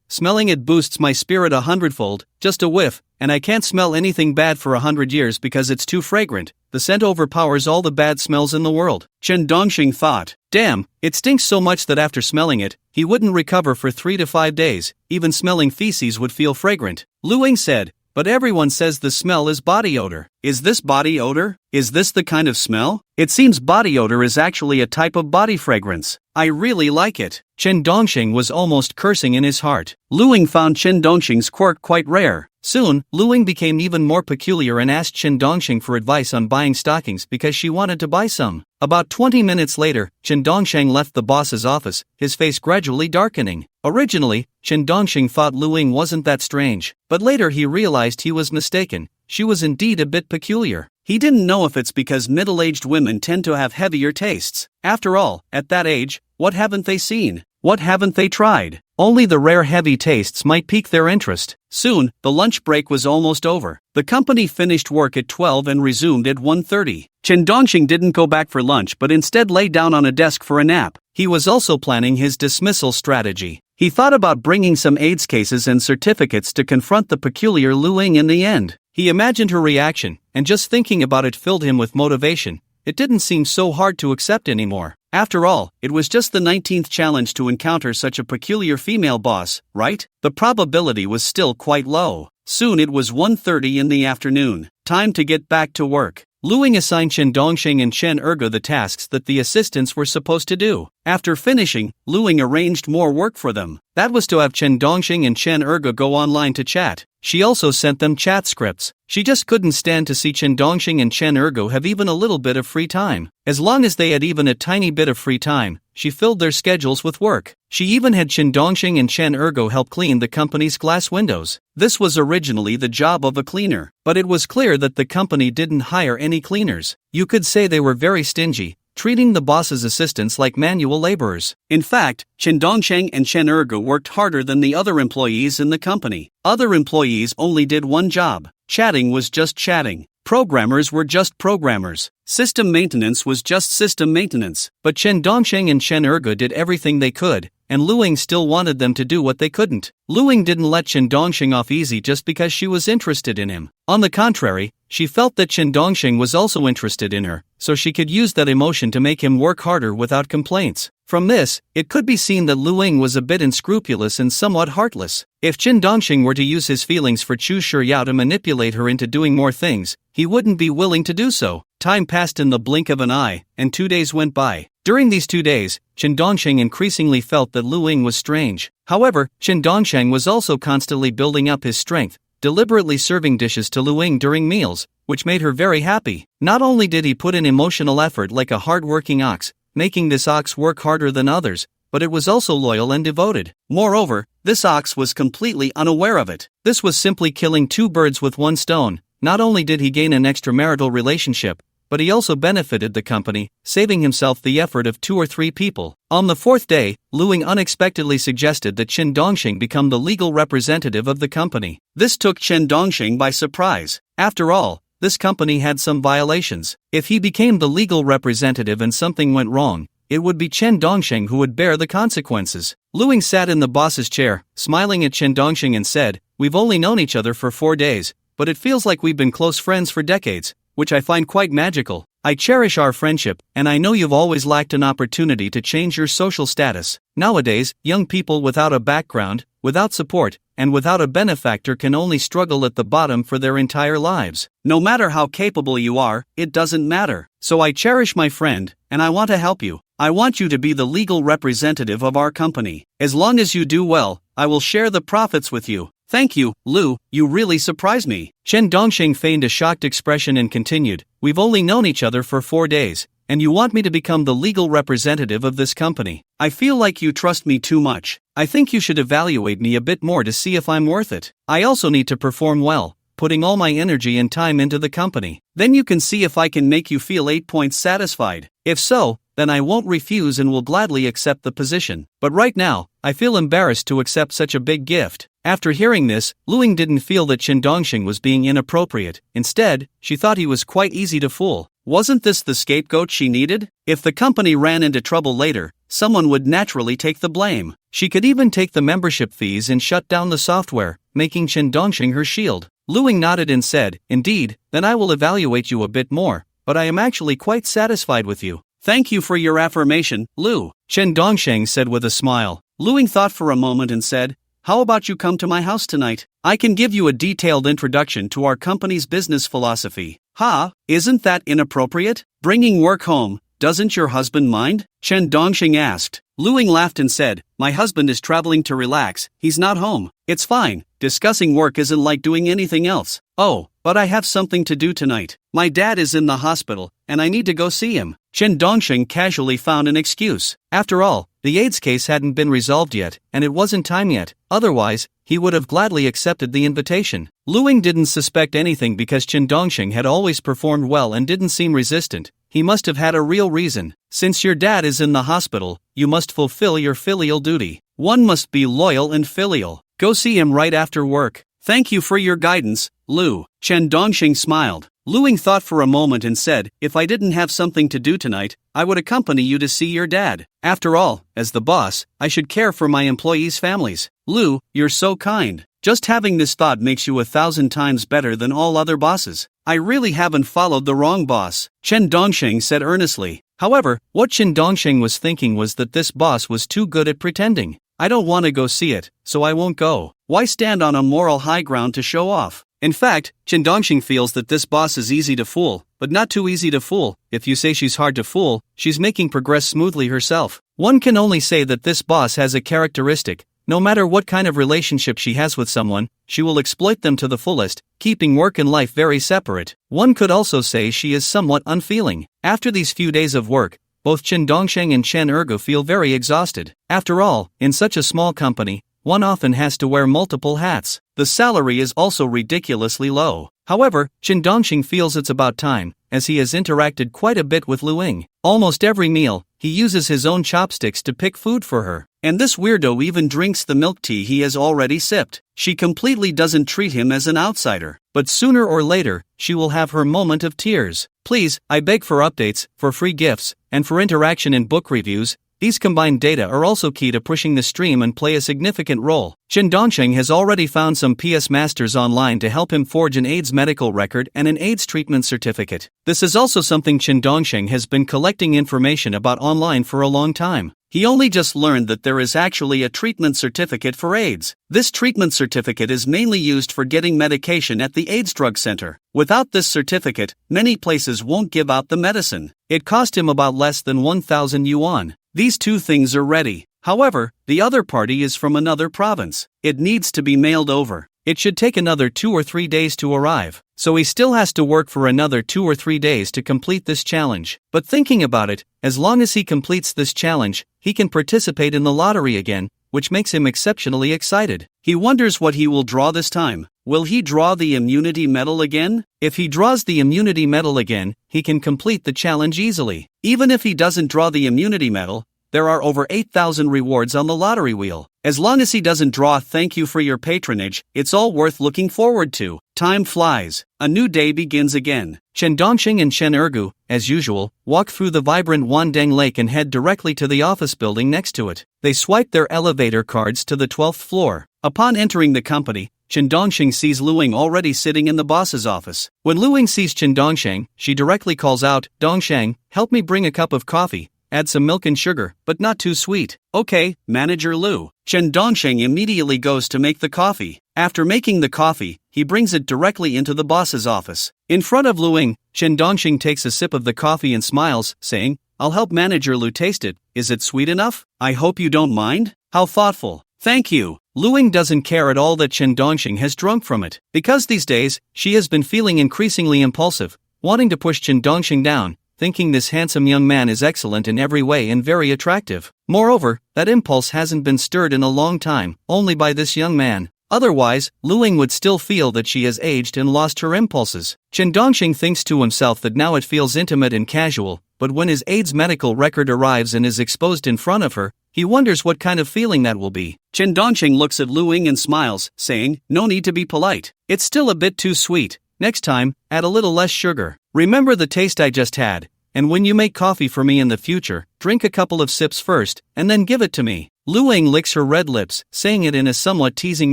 Smelling it boosts my spirit 100-fold, just a whiff, and I can't smell anything bad for 100 years because it's too fragrant. The scent overpowers all the bad smells in the world. Chen Dongxing thought, damn, it stinks so much that after smelling it, he wouldn't recover for 3 to 5 days. Even smelling feces would feel fragrant. Lu Ying said, but everyone says the smell is body odor. Is this body odor? Is this the kind of smell? It seems body odor is actually a type of body fragrance. I really like it. Chen Dongxing was almost cursing in his heart. Luing found Chen Dongxing's quirk quite rare. Soon, Luing became even more peculiar and asked Chen Dongxing for advice on buying stockings because she wanted to buy some. About 20 minutes later, Chen Dongxing left the boss's office, his face gradually darkening. Originally, Chen Dongxing thought Luing wasn't that strange, but later he realized he was mistaken. She was indeed a bit peculiar. He didn't know if it's because middle-aged women tend to have heavier tastes. After all, at that age, what haven't they seen? What haven't they tried? Only the rare heavy tastes might pique their interest. Soon, the lunch break was almost over. The company finished work at 12 and resumed at 1:30. Chen Dongxing didn't go back for lunch but instead lay down on a desk for a nap. He was also planning his dismissal strategy. He thought about bringing some AIDS cases and certificates to confront the peculiar Luing in the end. He imagined her reaction, and just thinking about it filled him with motivation. It didn't seem so hard to accept anymore. After all, it was just the 19th challenge to encounter such a peculiar female boss, right? The probability was still quite low. Soon it was 1:30 in the afternoon. Time to get back to work. Luing assigned Chen Dongxing and Chen Erge the tasks that the assistants were supposed to do. After finishing, Luing arranged more work for them. That was to have Chen Dongxing and Chen Erge go online to chat. She also sent them chat scripts. She just couldn't stand to see Chen Dongxing and Chen Erge have even a little bit of free time. As long as they had even a tiny bit of free time, she filled their schedules with work. She even had Chen Dongxing and Chen Erge help clean the company's glass windows. This was originally the job of a cleaner, but it was clear that the company didn't hire any cleaners. You could say they were very stingy, treating the boss's assistants like manual laborers. In fact, Chen Dongxing and Chen Erge worked harder than the other employees in the company. Other employees only did one job. Chatting was just chatting. Programmers were just programmers. System maintenance was just system maintenance. But Chen Dongxing and Chen Erge did everything they could, and Luing still wanted them to do what they couldn't. Luing didn't let Chen Dongxing off easy just because she was interested in him. On the contrary, she felt that Chen Dongxing was also interested in her, so she could use that emotion to make him work harder without complaints. From this, it could be seen that Luing was a bit unscrupulous and somewhat heartless. If Chen Dongxing were to use his feelings for Chu Shiyao to manipulate her into doing more things, he wouldn't be willing to do so. Time passed in the blink of an eye, and 2 days went by. During these 2 days, Chen Dongxing increasingly felt that Luing was strange. However, Chen Dongxing was also constantly building up his strength, deliberately serving dishes to Luing during meals, which made her very happy. Not only did he put in emotional effort like a hard-working ox, making this ox work harder than others, but it was also loyal and devoted. Moreover, this ox was completely unaware of it. This was simply killing 2 birds with 1 stone. Not only did he gain an extramarital relationship, but he also benefited the company, saving himself the effort of 2 or 3 people. On the 4th day, Luing unexpectedly suggested that Chen Dongxing become the legal representative of the company. This took Chen Dongxing by surprise. After all, this company had some violations. If he became the legal representative and something went wrong, it would be Chen Dongxing who would bear the consequences. Luing sat in the boss's chair, smiling at Chen Dongxing and said, "We've only known each other for 4 days, but it feels like we've been close friends for decades, which I find quite magical. I cherish our friendship, and I know you've always lacked an opportunity to change your social status. Nowadays, young people without a background, without support, and without a benefactor can only struggle at the bottom for their entire lives. No matter how capable you are, it doesn't matter. So I cherish my friend, and I want to help you. I want you to be the legal representative of our company. As long as you do well, I will share the profits with you. Thank you, Lu, you really surprised me." Chen Dongxing feigned a shocked expression and continued, "We've only known each other for 4 days, and you want me to become the legal representative of this company. I feel like you trust me too much. I think you should evaluate me a bit more to see if I'm worth it. I also need to perform well, putting all my energy and time into the company. Then you can see if I can make you feel 8 points satisfied. If so, then I won't refuse and will gladly accept the position. But right now, I feel embarrassed to accept such a big gift." After hearing this, Luing didn't feel that Chen Dongxing was being inappropriate. Instead, she thought he was quite easy to fool. Wasn't this the scapegoat she needed? If the company ran into trouble later, someone would naturally take the blame. She could even take the membership fees and shut down the software, making Chen Dongxing her shield. Luing nodded and said, "Indeed, then I will evaluate you a bit more, but I am actually quite satisfied with you." "Thank you for your affirmation, Lu," Chen Dongxing said with a smile. Luing thought for a moment and said, how about you come to my house tonight? I can give you a detailed introduction to our company's business philosophy. Ha, isn't that inappropriate? Bringing work home, doesn't your husband mind? Chen Dongxing asked. Luing laughed and said, my husband is traveling to relax, he's not home. It's fine, discussing work isn't like doing anything else. Oh, but I have something to do tonight. My dad is in the hospital, and I need to go see him. Chen Dongxing casually found an excuse. After all, the AIDS case hadn't been resolved yet, and it wasn't time yet. Otherwise, he would have gladly accepted the invitation. Luing didn't suspect anything because Chen Dongxing had always performed well and didn't seem resistant. He must have had a real reason. Since your dad is in the hospital, you must fulfill your filial duty. One must be loyal and filial. Go see him right after work. Thank you for your guidance, Lu. Chen Dongxing smiled. Luing thought for a moment and said, if I didn't have something to do tonight, I would accompany you to see your dad. After all, as the boss, I should care for my employees' families. Lu, you're so kind. Just having this thought makes you 1,000 times better than all other bosses. I really haven't followed the wrong boss, Chen Dongxing said earnestly. However, what Chen Dongxing was thinking was that this boss was too good at pretending. I don't want to go see it, so I won't go. Why stand on a moral high ground to show off? In fact, Chen Dongxing feels that this boss is easy to fool, but not too easy to fool. If you say she's hard to fool, she's making progress smoothly herself. One can only say that this boss has a characteristic. No matter what kind of relationship she has with someone, she will exploit them to the fullest, keeping work and life very separate. One could also say she is somewhat unfeeling. After these few days of work, both Chen Dongxing and Chen Ergu feel very exhausted. After all, in such a small company, one often has to wear multiple hats. The salary is also ridiculously low. However, Chen Dongxing feels it's about time, as he has interacted quite a bit with Luing. Almost every meal, he uses his own chopsticks to pick food for her. And this weirdo even drinks the milk tea he has already sipped. She completely doesn't treat him as an outsider. But sooner or later, she will have her moment of tears. Please, I beg for updates, for free gifts, and for interaction in book reviews. These combined data are also key to pushing the stream and play a significant role. Chen Dongxing has already found some PS Masters online to help him forge an AIDS medical record and an AIDS treatment certificate. This is also something Chen Dongxing has been collecting information about online for a long time. He only just learned that there is actually a treatment certificate for AIDS. This treatment certificate is mainly used for getting medication at the AIDS drug center. Without this certificate, many places won't give out the medicine. It cost him about less than 1,000 yuan. These two things are ready. However, the other party is from another province. It needs to be mailed over. It should take another 2 or 3 days to arrive. So he still has to work for another 2 or 3 days to complete this challenge. But thinking about it, as long as he completes this challenge, he can participate in the lottery again, which makes him exceptionally excited. He wonders what he will draw this time. Will he draw the immunity medal again? If he draws the immunity medal again, he can complete the challenge easily. Even if he doesn't draw the immunity medal, there are over 8,000 rewards on the lottery wheel. As long as he doesn't draw thank you for your patronage, it's all worth looking forward to. Time flies. A new day begins again. Chen Dongxing and Chen Ergu, as usual, walk through the vibrant Wandeng Lake and head directly to the office building next to it. They swipe their elevator cards to the 12th floor. Upon entering the company, Chen Dongxing sees Luing already sitting in the boss's office. When Luing sees Chen Dongxing, she directly calls out, Dongxing, help me bring a cup of coffee. Add some milk and sugar, but not too sweet. Okay, Manager Lu. Chen Dongxing immediately goes to make the coffee. After making the coffee, he brings it directly into the boss's office. In front of Luing, Chen Dongxing takes a sip of the coffee and smiles, saying, I'll help Manager Lu taste it. Is it sweet enough? I hope you don't mind? How thoughtful. Thank you. Luing doesn't care at all that Chen Dongxing has drunk from it. Because these days, she has been feeling increasingly impulsive, wanting to push Chen Dongxing down, thinking this handsome young man is excellent in every way and very attractive. Moreover, that impulse hasn't been stirred in a long time, only by this young man. Otherwise, Luing would still feel that she has aged and lost her impulses. Chen Dongxing thinks to himself that now it feels intimate and casual, but when his AIDS medical record arrives and is exposed in front of her, he wonders what kind of feeling that will be. Chen Dongxing looks at Luing and smiles, saying, no need to be polite. It's still a bit too sweet. Next time, add a little less sugar. Remember the taste I just had, and when you make coffee for me in the future, drink a couple of sips first, and then give it to me. Luing licks her red lips, saying it in a somewhat teasing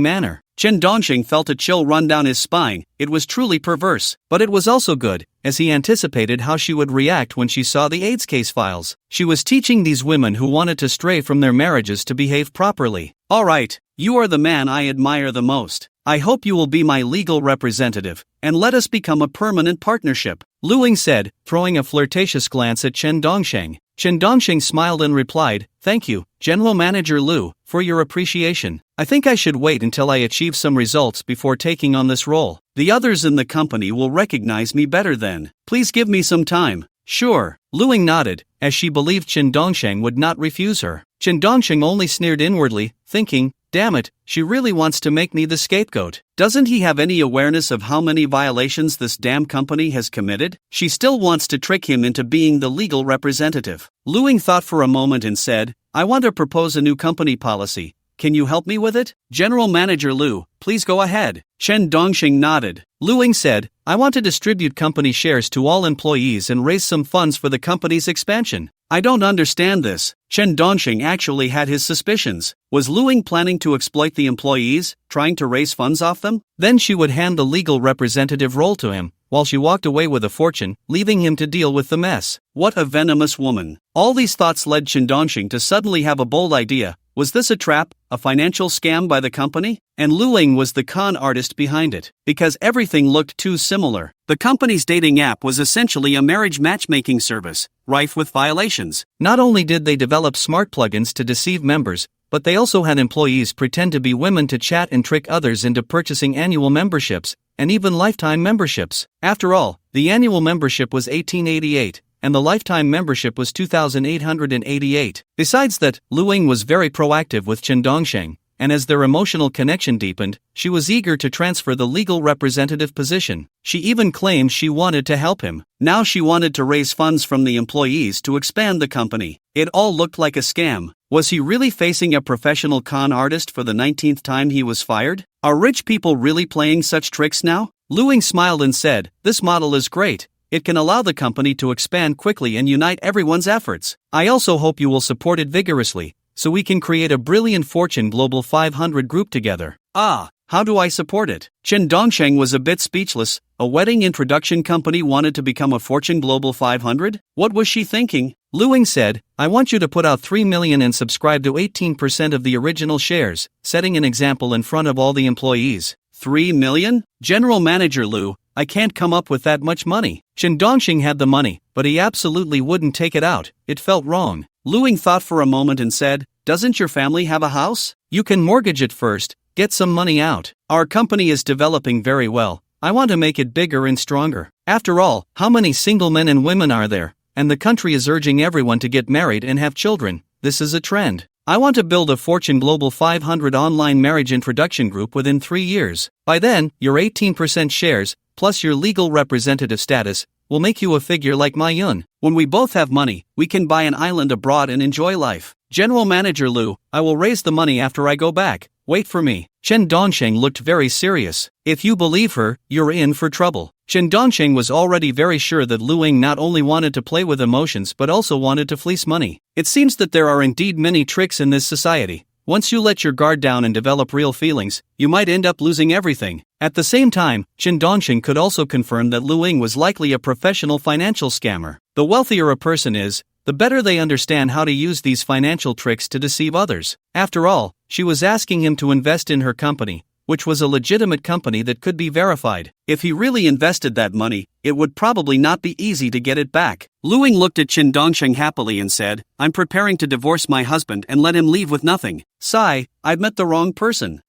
manner. Chen Dongxing felt a chill run down his spine. It was truly perverse, but it was also good, as he anticipated how she would react when she saw the AIDS case files. She was teaching these women who wanted to stray from their marriages to behave properly. Alright, you are the man I admire the most. I hope you will be my legal representative, and let us become a permanent partnership, Lu Ying said, throwing a flirtatious glance at Chen Dongsheng. Chen Dongsheng smiled and replied, "Thank you, General Manager Lu, for your appreciation. I think I should wait until I achieve some results before taking on this role. The others in the company will recognize me better then. Please give me some time." "Sure." Lu Ying nodded, as she believed Chen Dongsheng would not refuse her. Chen Dongsheng only sneered inwardly, thinking, "Damn it, she really wants to make me the scapegoat. Doesn't he have any awareness of how many violations this damn company has committed? She still wants to trick him into being the legal representative." Lu Ying thought for a moment and said, "I want to propose a new company policy. Can you help me with it? General Manager Lu, please go ahead." Chen Dongsheng nodded. Lu Ying said, "I want to distribute company shares to all employees and raise some funds for the company's expansion." "I don't understand this." Chen Dongsheng actually had his suspicions. Was Lu Ying planning to exploit the employees, trying to raise funds off them? Then she would hand the legal representative role to him, while she walked away with a fortune, leaving him to deal with the mess. What a venomous woman. All these thoughts led Chen Dongsheng to suddenly have a bold idea. Was this a trap, a financial scam by the company? And Lu Ying was the con artist behind it, because everything looked too similar. The company's dating app was essentially a marriage matchmaking service, rife with violations. Not only did they develop smart plugins to deceive members, but they also had employees pretend to be women to chat and trick others into purchasing annual memberships, and even lifetime memberships. After all, the annual membership was $1888. And the lifetime membership was $2,888. Besides that, Lu Ying was very proactive with Chen Dongsheng, and as their emotional connection deepened, she was eager to transfer the legal representative position. She even claimed she wanted to help him. Now she wanted to raise funds from the employees to expand the company. It all looked like a scam. Was he really facing a professional con artist for the 19th time he was fired? Are rich people really playing such tricks now? Lu Ying smiled and said, "This model is great. It can allow the company to expand quickly and unite everyone's efforts. I also hope you will support it vigorously, so we can create a brilliant Fortune Global 500 group together." How do I support it? Chen Dongsheng was a bit speechless. A wedding introduction company wanted to become a Fortune Global 500? What was she thinking? Lu Ying said, "I want you to put out 3 million and subscribe to 18% of the original shares, setting an example in front of all the employees." 3 million? General Manager Lu, I can't come up with that much money. Chen Dongsheng had the money, but he absolutely wouldn't take it out. It felt wrong. Lu Ying thought for a moment and said, "Doesn't your family have a house? You can mortgage it first, get some money out. Our company is developing very well. I want to make it bigger and stronger. After all, how many single men and women are there? And the country is urging everyone to get married and have children. This is a trend. I want to build a Fortune Global 500 online marriage introduction group within 3 years. By then, your 18% shares, plus your legal representative status, will make you a figure like Ma Yun. When we both have money, we can buy an island abroad and enjoy life. General Manager Lu, I will raise the money after I go back. Wait for me." Chen Dongsheng looked very serious. If you believe her, you're in for trouble. Chen Dongsheng was already very sure that Lu Ying not only wanted to play with emotions but also wanted to fleece money. It seems that there are indeed many tricks in this society. Once you let your guard down and develop real feelings, you might end up losing everything. At the same time, Chen Dongsheng could also confirm that Lu Ying was likely a professional financial scammer. The wealthier a person is, the better they understand how to use these financial tricks to deceive others. After all, she was asking him to invest in her company, which was a legitimate company that could be verified. If he really invested that money, it would probably not be easy to get it back. Lu Ying looked at Chen Dongsheng happily and said, "I'm preparing to divorce my husband and let him leave with nothing." "Sigh, I've met the wrong person."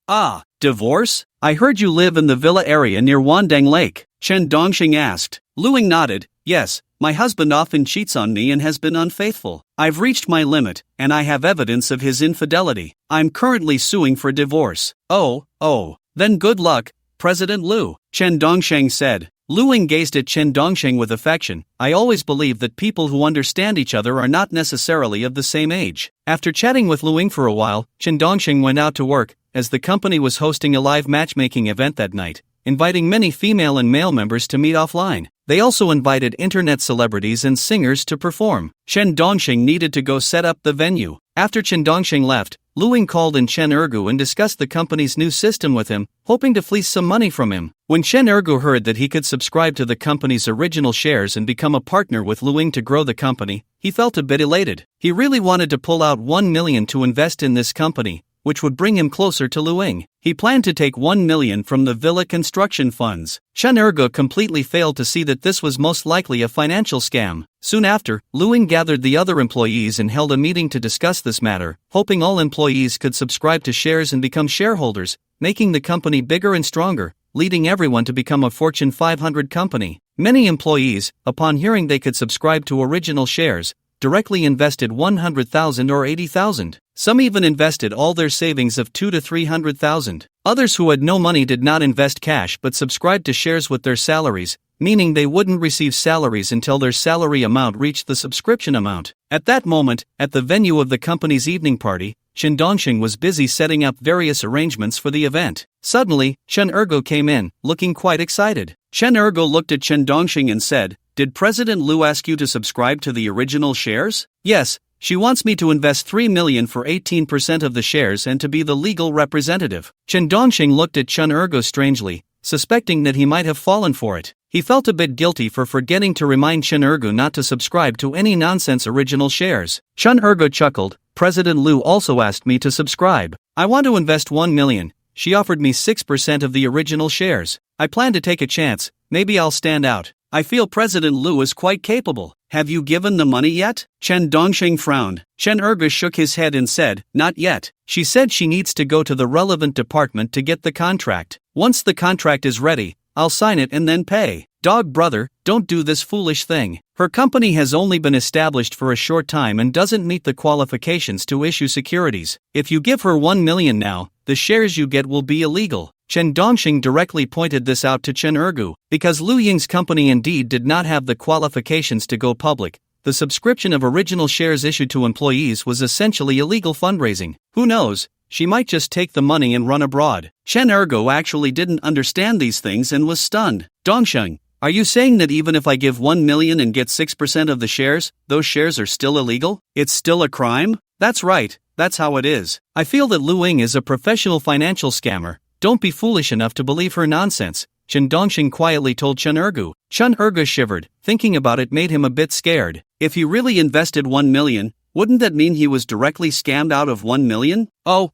Divorce? I heard you live in the villa area near Wandang Lake," Chen Dongsheng asked. Lu Ying nodded, "Yes, my husband often cheats on me and has been unfaithful. I've reached my limit, and I have evidence of his infidelity. I'm currently suing for divorce." Oh, then good luck, President Lu," Chen Dongsheng said. Lu Ying gazed at Chen Dongsheng with affection. "I always believe that people who understand each other are not necessarily of the same age." After chatting with Lu Ying for a while, Chen Dongsheng went out to work, as the company was hosting a live matchmaking event that night, inviting many female and male members to meet offline. They also invited internet celebrities and singers to perform. Chen Dongsheng needed to go set up the venue. After Chen Dongsheng left, Lu Ying called in Chen Ergu and discussed the company's new system with him, hoping to fleece some money from him. When Chen Ergu heard that he could subscribe to the company's original shares and become a partner with Lu Ying to grow the company, he felt a bit elated. He really wanted to pull out 1 million to invest in this company, which would bring him closer to Luing. He planned to take 1 million from the villa construction funds. Chen Ergo completely failed to see that this was most likely a financial scam. Soon after, Luing gathered the other employees and held a meeting to discuss this matter, hoping all employees could subscribe to shares and become shareholders, making the company bigger and stronger, leading everyone to become a Fortune 500 company. Many employees, upon hearing they could subscribe to original shares, directly invested 100,000 or 80,000. Some even invested all their savings of 2 to 300,000. Others who had no money did not invest cash but subscribed to shares with their salaries, meaning they wouldn't receive salaries until their salary amount reached the subscription amount. At that moment, at the venue of the company's evening party, Chen Dongxing was busy setting up various arrangements for the event. Suddenly, Chen Ergo came in, looking quite excited. Chen Ergo looked at Chen Dongxing and said, "Did President Liu ask you to subscribe to the original shares?" "Yes, she wants me to invest 3 million for 18% of the shares and to be the legal representative." Chen Dongxing looked at Chen Ergo strangely, suspecting that he might have fallen for it. He felt a bit guilty for forgetting to remind Chen Ergo not to subscribe to any nonsense original shares. Chen Ergo chuckled, "President Liu also asked me to subscribe. I want to invest 1 million. She offered me 6% of the original shares. I plan to take a chance, maybe I'll stand out. I feel President Liu is quite capable. Have you given the money yet?" Chen Dongxing frowned. Chen Ergo shook his head and said, "Not yet. She said she needs to go to the relevant department to get the contract. Once the contract is ready, I'll sign it and then pay." "Dog brother, don't do this foolish thing. Her company has only been established for a short time and doesn't meet the qualifications to issue securities. If you give her 1 million now, the shares you get will be illegal." Chen Dongxing directly pointed this out to Chen Ergo. Because Lu Ying's company indeed did not have the qualifications to go public, the subscription of original shares issued to employees was essentially illegal fundraising. Who knows, she might just take the money and run abroad. Chen Ergo actually didn't understand these things and was stunned. "Dongxing, are you saying that even if I give 1 million and get 6% of the shares, those shares are still illegal? It's still a crime?" "That's right, that's how it is. I feel that Lu Ying is a professional financial scammer. Don't be foolish enough to believe her nonsense," Chen Dongxing quietly told Chen Ergo. Chen Ergo shivered. Thinking about it made him a bit scared. If he really invested 1 million, wouldn't that mean he was directly scammed out of 1 million? Oh,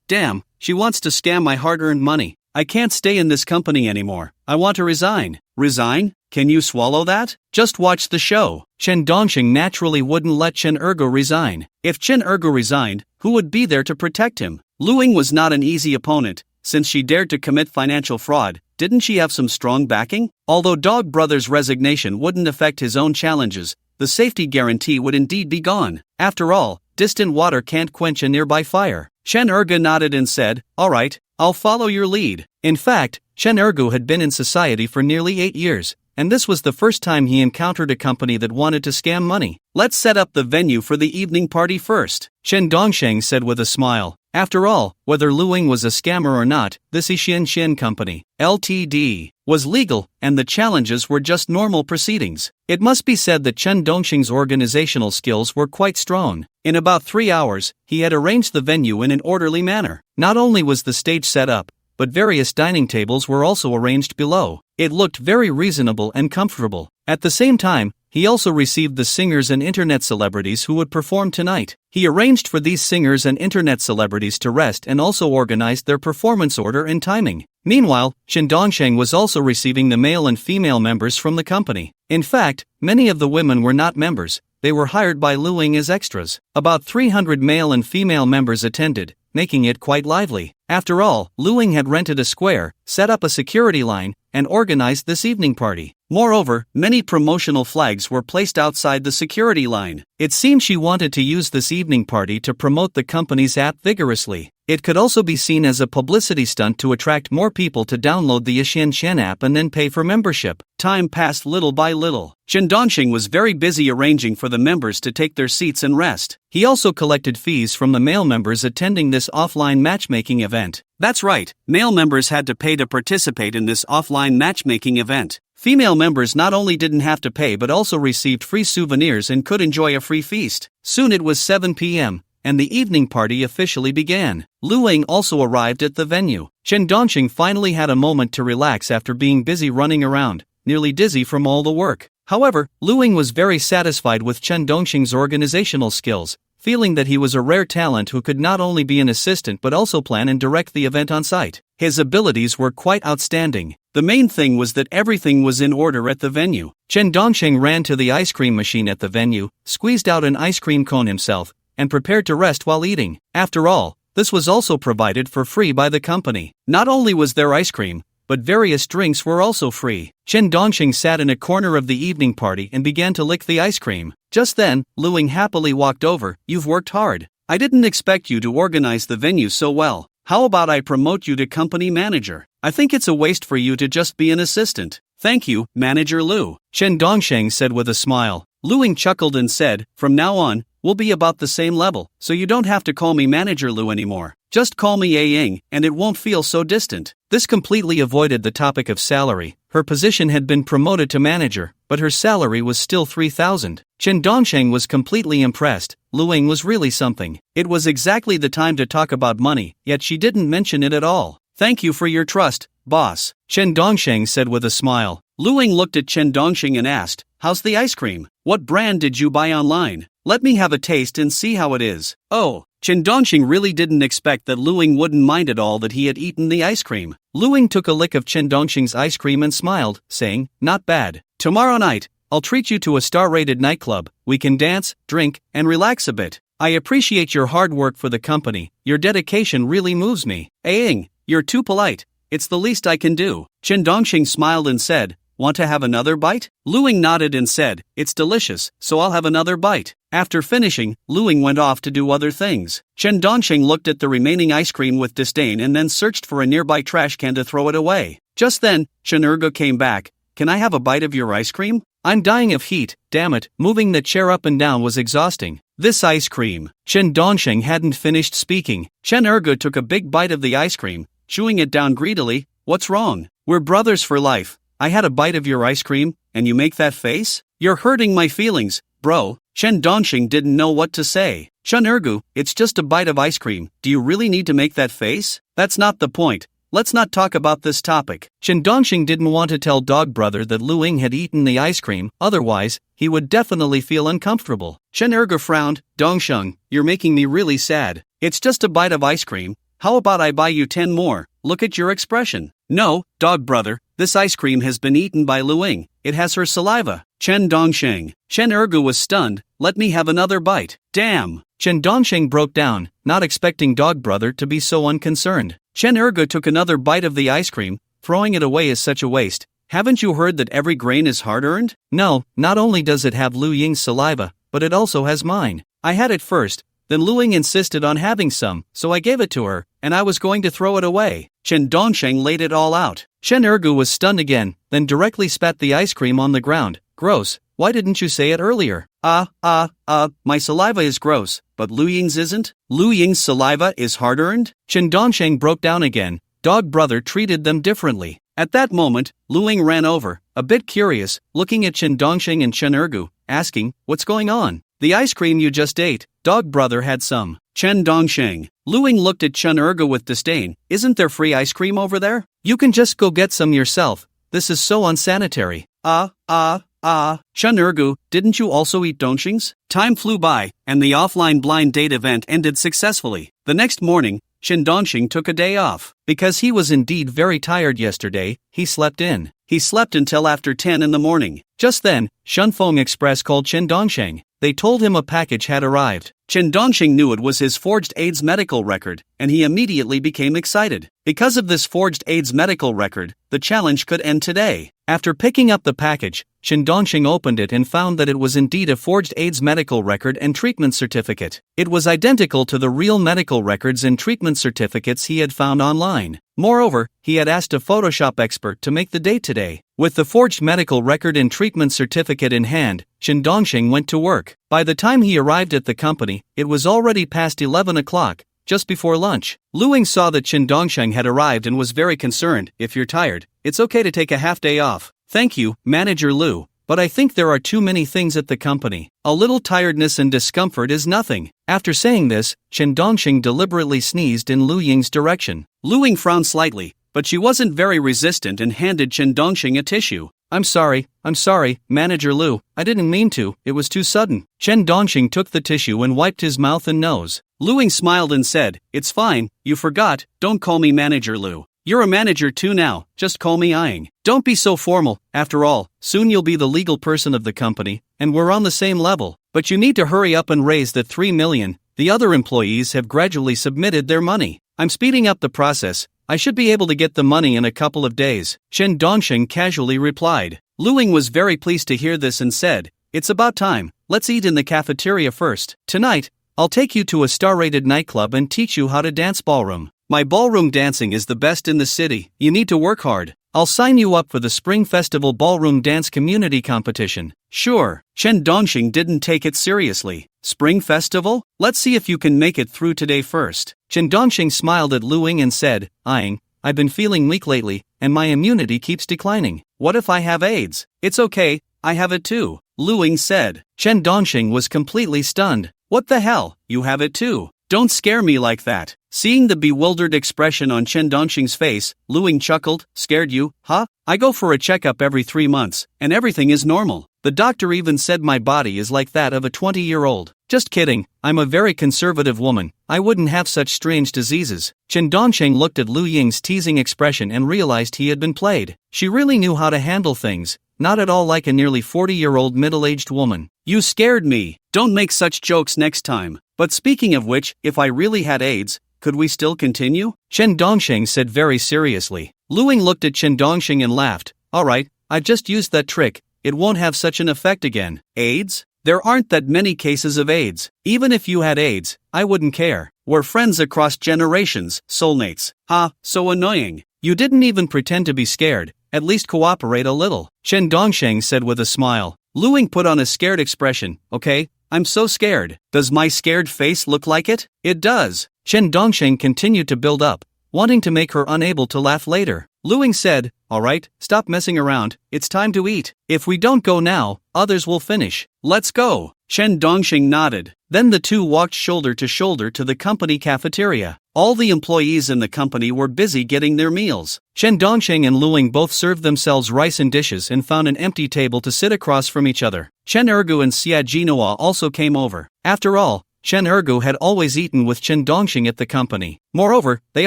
damn, she wants to scam my hard-earned money. I can't stay in this company anymore. I want to resign. Resign? Can you swallow that? Just watch the show. Chen Dongxing naturally wouldn't let Chen Ergo resign. If Chen Ergo resigned, who would be there to protect him? Lu Ying was not an easy opponent. Since she dared to commit financial fraud, didn't she have some strong backing? Although Dog Brother's resignation wouldn't affect his own challenges, the safety guarantee would indeed be gone. After all, distant water can't quench a nearby fire. Chen Ergo nodded and said, "Alright, I'll follow your lead." In fact, Chen Ergo had been in society for nearly 8 years, and this was the first time he encountered a company that wanted to scam money. "Let's set up the venue for the evening party first," Chen Dongxing said with a smile. After all, whether Lu Ying was a scammer or not, this Xian Company, Ltd., was legal, and the challenges were just normal proceedings. It must be said that Chen Dongxing's organizational skills were quite strong. In about 3 hours, he had arranged the venue in an orderly manner. Not only was the stage set up, but various dining tables were also arranged below. It looked very reasonable and comfortable. At the same time, he also received the singers and internet celebrities who would perform tonight. He arranged for these singers and internet celebrities to rest and also organized their performance order and timing. Meanwhile, Chen Dongxing was also receiving the male and female members from the company. In fact, many of the women were not members, they were hired by Lu Ying as extras. About 300 male and female members attended, making it quite lively. After all, Lu Ying had rented a square, set up a security line, and organized this evening party. Moreover, many promotional flags were placed outside the security line. It seemed she wanted to use this evening party to promote the company's app vigorously. It could also be seen as a publicity stunt to attract more people to download the Xian app and then pay for membership. Time passed little by little. Chen Dongxing was very busy arranging for the members to take their seats and rest. He also collected fees from the male members attending this offline matchmaking event. That's right, male members had to pay to participate in this offline matchmaking event. Female members not only didn't have to pay but also received free souvenirs and could enjoy a free feast. Soon it was 7 p.m. and the evening party officially began. Lu Ying also arrived at the venue. Chen Dongxing finally had a moment to relax after being busy running around, nearly dizzy from all the work. However, Lu Ying was very satisfied with Chen Dongxing's organizational skills, feeling that he was a rare talent who could not only be an assistant but also plan and direct the event on site. His abilities were quite outstanding. The main thing was that everything was in order at the venue. Chen Dongsheng ran to the ice cream machine at the venue, squeezed out an ice cream cone himself, and prepared to rest while eating. After all, this was also provided for free by the company. Not only was there ice cream, but various drinks were also free. Chen Dongsheng sat in a corner of the evening party and began to lick the ice cream. Just then, Lu Ying happily walked over. "You've worked hard. I didn't expect you to organize the venue so well. How about I promote you to company manager? I think it's a waste for you to just be an assistant." "Thank you, Manager Lu," Chen Dongsheng said with a smile. Lu Ying chuckled and said, "From now on, we'll be about the same level, so you don't have to call me Manager Lu anymore. Just call me A Ying, and it won't feel so distant." This completely avoided the topic of salary. Her position had been promoted to manager, but her salary was still 3,000. Chen Dongsheng was completely impressed. Lu Ying was really something. It was exactly the time to talk about money, yet she didn't mention it at all. "Thank you for your trust, boss," Chen Dongsheng said with a smile. Lu Ying looked at Chen Dongsheng and asked, "How's the ice cream? What brand did you buy online? Let me have a taste and see how it is." Oh, Chen Dongsheng really didn't expect that Lu Ying wouldn't mind at all that he had eaten the ice cream. Lu Ying took a lick of Chen Dongsheng's ice cream and smiled, saying, "Not bad. Tomorrow night, I'll treat you to a star-rated nightclub. We can dance, drink, and relax a bit. I appreciate your hard work for the company. Your dedication really moves me." "Ying, you're too polite. It's the least I can do." Chen Dongsheng smiled and said, "Want to have another bite?" Lu Ying nodded and said, "It's delicious, so I'll have another bite." After finishing, Lu Ying went off to do other things. Chen Dongsheng looked at the remaining ice cream with disdain and then searched for a nearby trash can to throw it away. Just then, Chen Ergo came back. "Can I have a bite of your ice cream? I'm dying of heat, damn it." Moving the chair up and down was exhausting. "This ice cream." Chen Dongsheng hadn't finished speaking. Chen Ergo took a big bite of the ice cream, chewing it down greedily. "What's wrong? We're brothers for life. I had a bite of your ice cream, and you make that face? You're hurting my feelings, bro." Chen Dongsheng didn't know what to say. "Chen Ergu, it's just a bite of ice cream. Do you really need to make that face? That's not the point. Let's not talk about this topic." Chen Dongsheng didn't want to tell Dog Brother that Lu Ying had eaten the ice cream, otherwise, he would definitely feel uncomfortable. Chen Ergu frowned. "Dongsheng, you're making me really sad. It's just a bite of ice cream. How about I buy you 10 more? Look at your expression." "No, Dog Brother, this ice cream has been eaten by Lu Ying. It has her saliva." Chen Dongsheng. Chen Ergu was stunned. "Let me have another bite." "Damn." Chen Dongsheng broke down, not expecting Dog Brother to be so unconcerned. Chen Ergu took another bite of the ice cream. "Throwing it away is such a waste. Haven't you heard that every grain is hard-earned?" "No, not only does it have Lu Ying's saliva, but it also has mine. I had it first, then Lu Ying insisted on having some, so I gave it to her, and I was going to throw it away." Chen Dongsheng laid it all out. Chen Ergu was stunned again, then directly spat the ice cream on the ground. "Gross, why didn't you say it earlier?" My saliva is gross, but Lu Ying's isn't? Lu Ying's saliva is hard-earned?" Chen Dongsheng broke down again. Dog Brother treated them differently. At that moment, Lu Ying ran over, a bit curious, looking at Chen Dongsheng and Chen Ergu, asking, "What's going on?" "The ice cream you just ate, Dog Brother had some." Chen Dongsheng. Lu Ying looked at Chen Ergu with disdain. "Isn't there free ice cream over there? You can just go get some yourself. This is so unsanitary." Chen Ergu, didn't you also eat Dongsheng's?" Time flew by, and the offline blind date event ended successfully. The next morning, Chen Dongsheng took a day off. Because he was indeed very tired yesterday, he slept in. He slept until after 10 in the morning. Just then, Shunfeng Express called Chen Dongsheng. They told him a package had arrived. Chen Dongsheng knew it was his forged AIDS medical record, and he immediately became excited. Because of this forged AIDS medical record, the challenge could end today. After picking up the package, Chen Dongsheng opened it and found that it was indeed a forged AIDS medical record and treatment certificate. It was identical to the real medical records and treatment certificates he had found online. Moreover, he had asked a Photoshop expert to make the date today. With the forged medical record and treatment certificate in hand, Chen Dongsheng went to work. By the time he arrived at the company, it was already past 11 o'clock, just before lunch. Lu Ying saw that Chen Dongsheng had arrived and was very concerned. "If you're tired, it's okay to take a half day off." "Thank you, Manager Lu, but I think there are too many things at the company. A little tiredness and discomfort is nothing." After saying this, Chen Dongsheng deliberately sneezed in Lu Ying's direction. Lu Ying frowned slightly, but she wasn't very resistant and handed Chen Dongsheng a tissue. I'm sorry, Manager Lu, I didn't mean to, it was too sudden. Chen Dongxing took the tissue and wiped his mouth and nose. Lu Ying smiled and said, it's fine, you forgot, don't call me Manager Lu. You're a manager too now, just call me Ying. Don't be so formal, after all, soon you'll be the legal person of the company, and we're on the same level. But you need to hurry up and raise the 3 million, the other employees have gradually submitted their money. I'm speeding up the process, I should be able to get the money in a couple of days, Chen Dongxing casually replied. Lu Ying was very pleased to hear this and said, it's about time, let's eat in the cafeteria first. Tonight, I'll take you to a star-rated nightclub and teach you how to dance ballroom. My ballroom dancing is the best in the city, you need to work hard. I'll sign you up for the Spring Festival Ballroom Dance Community Competition. Sure, Chen Dongxing didn't take it seriously. Spring Festival? Let's see if you can make it through today first. Chen Dongxing smiled at Lu Ying and said, Ying, I've been feeling weak lately, and my immunity keeps declining. What if I have AIDS? It's okay, I have it too, Lu Ying said. Chen Dongxing was completely stunned. What the hell, you have it too? Don't scare me like that. Seeing the bewildered expression on Chen Dongxing's face, Lu Ying chuckled, scared you, huh? I go for a checkup every 3 months, and everything is normal. The doctor even said my body is like that of a 20-year-old. Just kidding, I'm a very conservative woman, I wouldn't have such strange diseases. Chen Dongxing looked at Lu Ying's teasing expression and realized he had been played. She really knew how to handle things, not at all like a nearly 40-year-old middle-aged woman. You scared me, don't make such jokes next time. But speaking of which, if I really had AIDS, could we still continue? Chen Dongxing said very seriously. Lu Ying looked at Chen Dongxing and laughed. Alright, I just used that trick, it won't have such an effect again. AIDS? There aren't that many cases of AIDS. Even if you had AIDS, I wouldn't care. We're friends across generations, soulmates. Ha, so annoying. You didn't even pretend to be scared, at least cooperate a little, Chen Dongxing said with a smile. Lu Ying put on a scared expression. Okay, I'm so scared. Does my scared face look like it? It does. Chen Dongxing continued to build up, wanting to make her unable to laugh later. Lu Ying said, alright, stop messing around, it's time to eat. If we don't go now, others will finish. Let's go. Chen Dongxing nodded. Then the two walked shoulder to shoulder to the company cafeteria. All the employees in the company were busy getting their meals. Chen Dongxing and Lu Ying both served themselves rice and dishes and found an empty table to sit across from each other. Chen Ergu and Xia Jinhua also came over. After all, Chen Ergu had always eaten with Chen Dongxing at the company. Moreover, they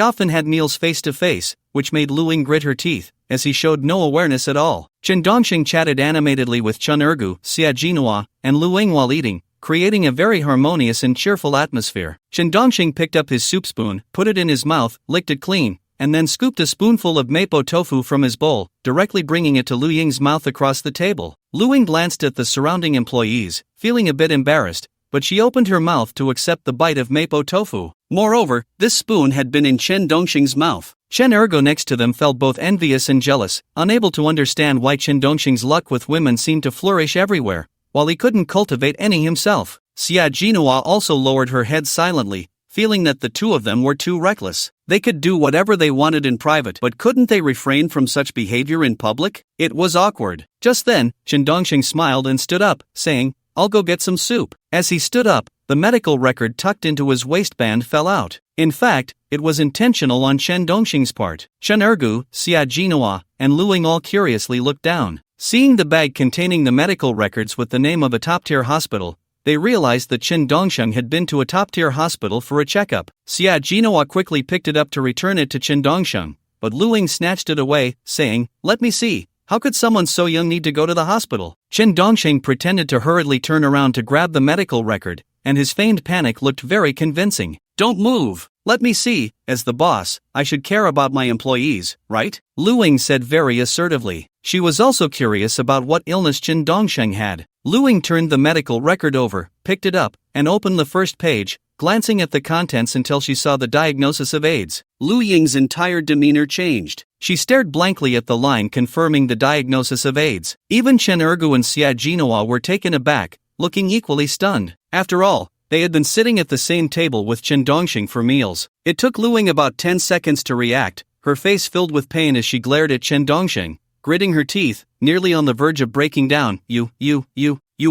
often had meals face to face, which made Lu Ying grit her teeth, as he showed no awareness at all. Chen Dongxing chatted animatedly with Chen Ergu, Xia Jinhua, and Lu Ying while eating, creating a very harmonious and cheerful atmosphere. Chen Dongxing picked up his soup spoon, put it in his mouth, licked it clean, and then scooped a spoonful of mapo tofu from his bowl, directly bringing it to Lu Ying's mouth across the table. Lu Ying glanced at the surrounding employees, feeling a bit embarrassed, but she opened her mouth to accept the bite of mapo tofu. Moreover, this spoon had been in Chen Dongxing's mouth. Chen Ergu next to them felt both envious and jealous, unable to understand why Chen Dongxing's luck with women seemed to flourish everywhere, while he couldn't cultivate any himself. Xia Jinhua also lowered her head silently, feeling that the two of them were too reckless. They could do whatever they wanted in private, but couldn't they refrain from such behavior in public? It was awkward. Just then, Chen Dongxing smiled and stood up, saying, I'll go get some soup. As he stood up, the medical record tucked into his waistband fell out. In fact, it was intentional on Chen Dongxing's part. Chen Ergu, Xia Jinhua, and Lu Ying all curiously looked down. Seeing the bag containing the medical records with the name of a top-tier hospital, they realized that Chen Dongxing had been to a top-tier hospital for a checkup. Xia Jinhua quickly picked it up to return it to Chen Dongxing, but Lu Ying snatched it away, saying, Let me see. How could someone so young need to go to the hospital? Chen Dongxing pretended to hurriedly turn around to grab the medical record, and his feigned panic looked very convincing. Don't move. Let me see. As the boss, I should care about my employees, right? Lu Ying said very assertively. She was also curious about what illness Chen Dongxing had. Lu Ying turned the medical record over, picked it up, and opened the first page, glancing at the contents until she saw the diagnosis of AIDS. Lu Ying's entire demeanor changed. She stared blankly at the line confirming the diagnosis of AIDS. Even Chen Ergu and Xia Jinhua were taken aback, looking equally stunned. After all, they had been sitting at the same table with Chen Dongxing for meals. It took Lu Ying about 10 seconds to react, her face filled with pain as she glared at Chen Dongxing, gritting her teeth, nearly on the verge of breaking down. You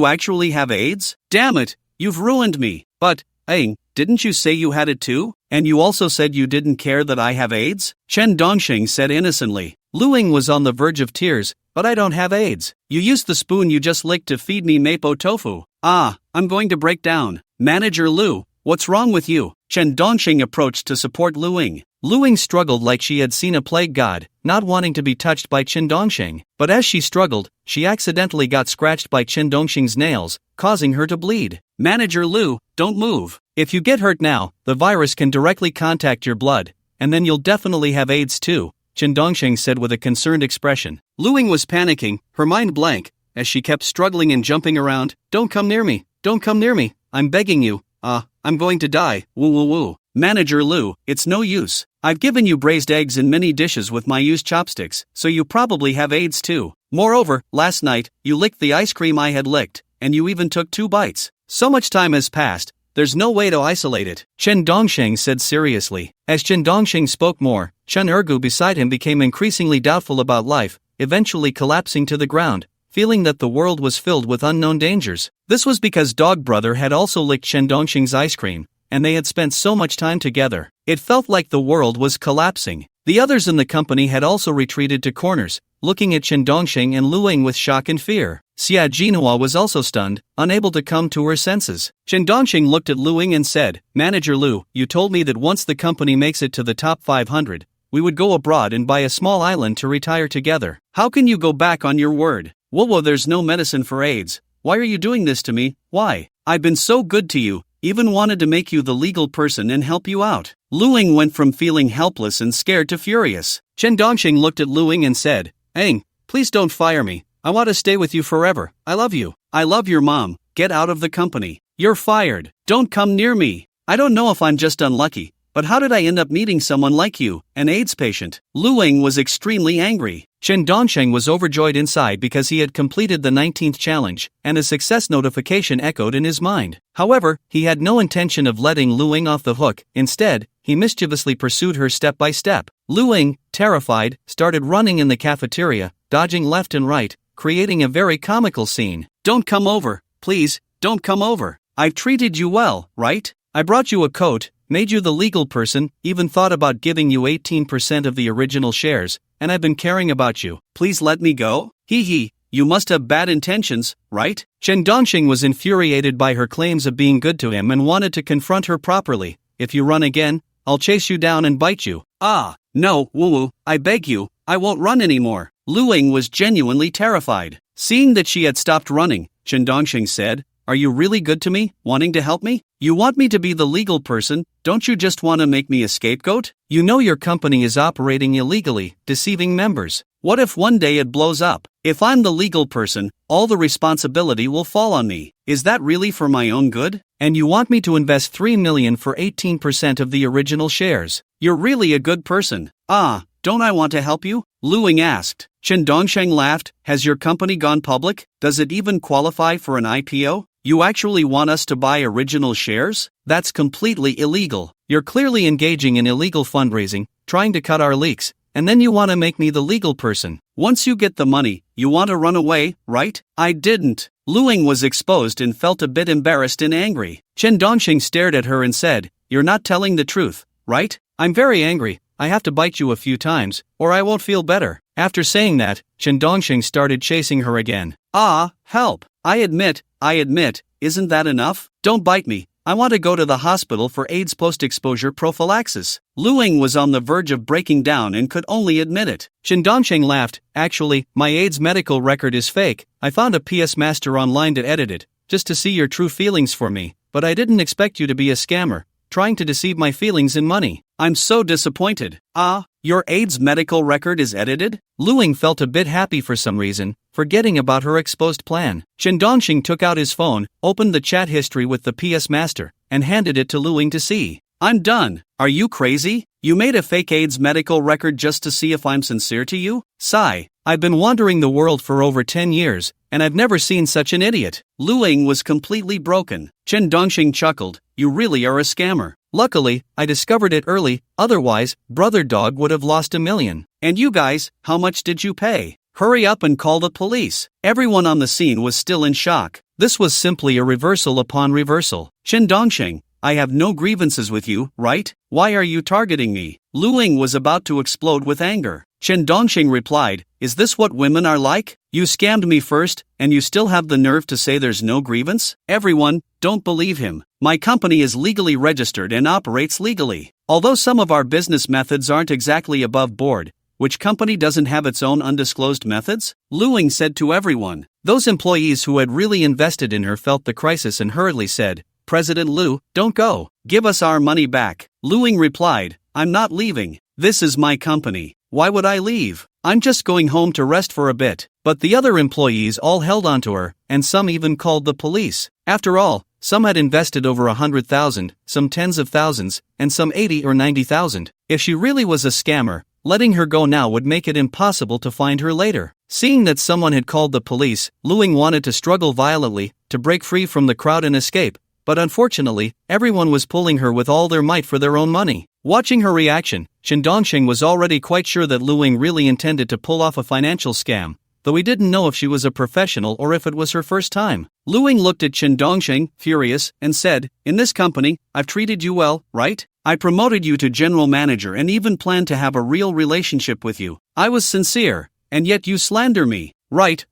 actually have AIDS? Damn it, you've ruined me. But, Ying, Didn't you say you had it too? And you also said you didn't care that I have AIDS? Chen Dongxing said innocently. Lu Ying was on the verge of tears. But I don't have AIDS. You used the spoon you just licked to feed me mapo tofu. I'm going to break down. Manager Lu, what's wrong with you? Chen Dongxing approached to support Lu Ying. Lu Ying struggled like she had seen a plague god, not wanting to be touched by Chen Dongxing. But as she struggled, she accidentally got scratched by Chen Dongxing's nails, causing her to bleed. Manager Lu, don't move. If you get hurt now, the virus can directly contact your blood, and then you'll definitely have AIDS too, Chen Dongxing said with a concerned expression. Lu Ying was panicking, her mind blank, as she kept struggling and jumping around. Don't come near me. Don't come near me. I'm begging you. I'm going to die. Woo woo woo. Manager Lu, it's no use. I've given you braised eggs in many dishes with my used chopsticks, so you probably have AIDS too. Moreover, last night, you licked the ice cream I had licked, and you even took 2 bites. So much time has passed, there's no way to isolate it, Chen Dongxing said seriously. As Chen Dongxing spoke more, Chen Ergu beside him became increasingly doubtful about life, eventually collapsing to the ground, feeling that the world was filled with unknown dangers. This was because Dog Brother had also licked Chen Dongxing's ice cream, and they had spent so much time together. It felt like the world was collapsing. The others in the company had also retreated to corners, looking at Chen Dongxing and Lu Ying with shock and fear. Xia Jinhua was also stunned, unable to come to her senses. Chen Dongxing looked at Lu Ying and said, Manager Lu, you told me that once the company makes it to the top 500, we would go abroad and buy a small island to retire together. How can you go back on your word? Whoa, there's no medicine for AIDS. Why are you doing this to me? Why? I've been so good to you, even wanted to make you the legal person and help you out. Lu Ying went from feeling helpless and scared to furious. Chen Dongxing looked at Lu Ying and said, Ying, please don't fire me. I want to stay with you forever. I love you. I love your mom. Get out of the company. You're fired. Don't come near me. I don't know if I'm just unlucky, but how did I end up meeting someone like you, an AIDS patient? Lu Ying was extremely angry. Chen Dongxing was overjoyed inside because he had completed the 19th challenge, and a success notification echoed in his mind. However, he had no intention of letting Lu Ying off the hook. Instead, he mischievously pursued her step by step. Lu Ying, terrified, started running in the cafeteria, dodging left and right, creating a very comical scene. Don't come over, please, don't come over. I've treated you well, right? I brought you a coat, made you the legal person, even thought about giving you 18% of the original shares, and I've been caring about you. Please let me go? Hee, you must have bad intentions, right? Chen Dongxing was infuriated by her claims of being good to him and wanted to confront her properly. If you run again, I'll chase you down and bite you. No, woo, I beg you, I won't run anymore. Lu Ying was genuinely terrified. Seeing that she had stopped running, Chen Dongxing said, Are you really good to me, wanting to help me? You want me to be the legal person, don't you just want to make me a scapegoat? You know your company is operating illegally, deceiving members. What if one day it blows up? If I'm the legal person, all the responsibility will fall on me. Is that really for my own good? And you want me to invest 3 million for 18% of the original shares. You're really a good person. Don't I want to help you? Lu Ying asked. Chen Dongxing laughed. Has your company gone public? Does it even qualify for an IPO? You actually want us to buy original shares? That's completely illegal. You're clearly engaging in illegal fundraising, trying to cut our leaks, and then you want to make me the legal person. Once you get the money, you want to run away, right? I didn't. Lu Ying was exposed and felt a bit embarrassed and angry. Chen Dongxing stared at her and said, You're not telling the truth, right? I'm very angry. I have to bite you a few times, or I won't feel better. After saying that, Chen Dongxing started chasing her again. Help. I admit, isn't that enough? Don't bite me. I want to go to the hospital for AIDS post-exposure prophylaxis. Lu Ying was on the verge of breaking down and could only admit it. Chen Dongxing laughed. Actually, my AIDS medical record is fake. I found a PS Master online to edit it, just to see your true feelings for me, but I didn't expect you to be a scammer, trying to deceive my feelings in money. I'm so disappointed. Your AIDS medical record is edited? Lu Ying felt a bit happy for some reason, forgetting about her exposed plan. Chen Dongxing took out his phone, opened the chat history with the PS Master, and handed it to Lu Ying to see. I'm done. Are you crazy? You made a fake AIDS medical record just to see if I'm sincere to you? Sigh. I've been wandering the world for over 10 years, and I've never seen such an idiot. Lu Ying was completely broken. Chen Dongxing chuckled. You really are a scammer. Luckily, I discovered it early, otherwise, Brother Dog would have lost $1 million. And you guys, how much did you pay? Hurry up and call the police. Everyone on the scene was still in shock. This was simply a reversal upon reversal. Chen Dongxing, I have no grievances with you, right? Why are you targeting me? Lu Ying was about to explode with anger. Chen Dongxing replied, is this what women are like? You scammed me first, and you still have the nerve to say there's no grievance? Everyone, don't believe him. My company is legally registered and operates legally. Although some of our business methods aren't exactly above board, which company doesn't have its own undisclosed methods? Lu Ying said to everyone. Those employees who had really invested in her felt the crisis and hurriedly said, President Lu, don't go. Give us our money back. Lu Ying replied, I'm not leaving. This is my company. Why would I leave? I'm just going home to rest for a bit. But the other employees all held onto her, and some even called the police. After all, some had invested over 100,000, some tens of thousands, and some 80 or 90,000. If she really was a scammer, letting her go now would make it impossible to find her later. Seeing that someone had called the police, Lu Ying wanted to struggle violently, to break free from the crowd and escape, but unfortunately, everyone was pulling her with all their might for their own money. Watching her reaction, Chen Dongxing was already quite sure that Lu Ying really intended to pull off a financial scam, though he didn't know if she was a professional or if it was her first time. Lu Ying looked at Chen Dongxing, furious, and said, in this company, I've treated you well, right? I promoted you to general manager and even planned to have a real relationship with you. I was sincere, and yet you slander me. Right.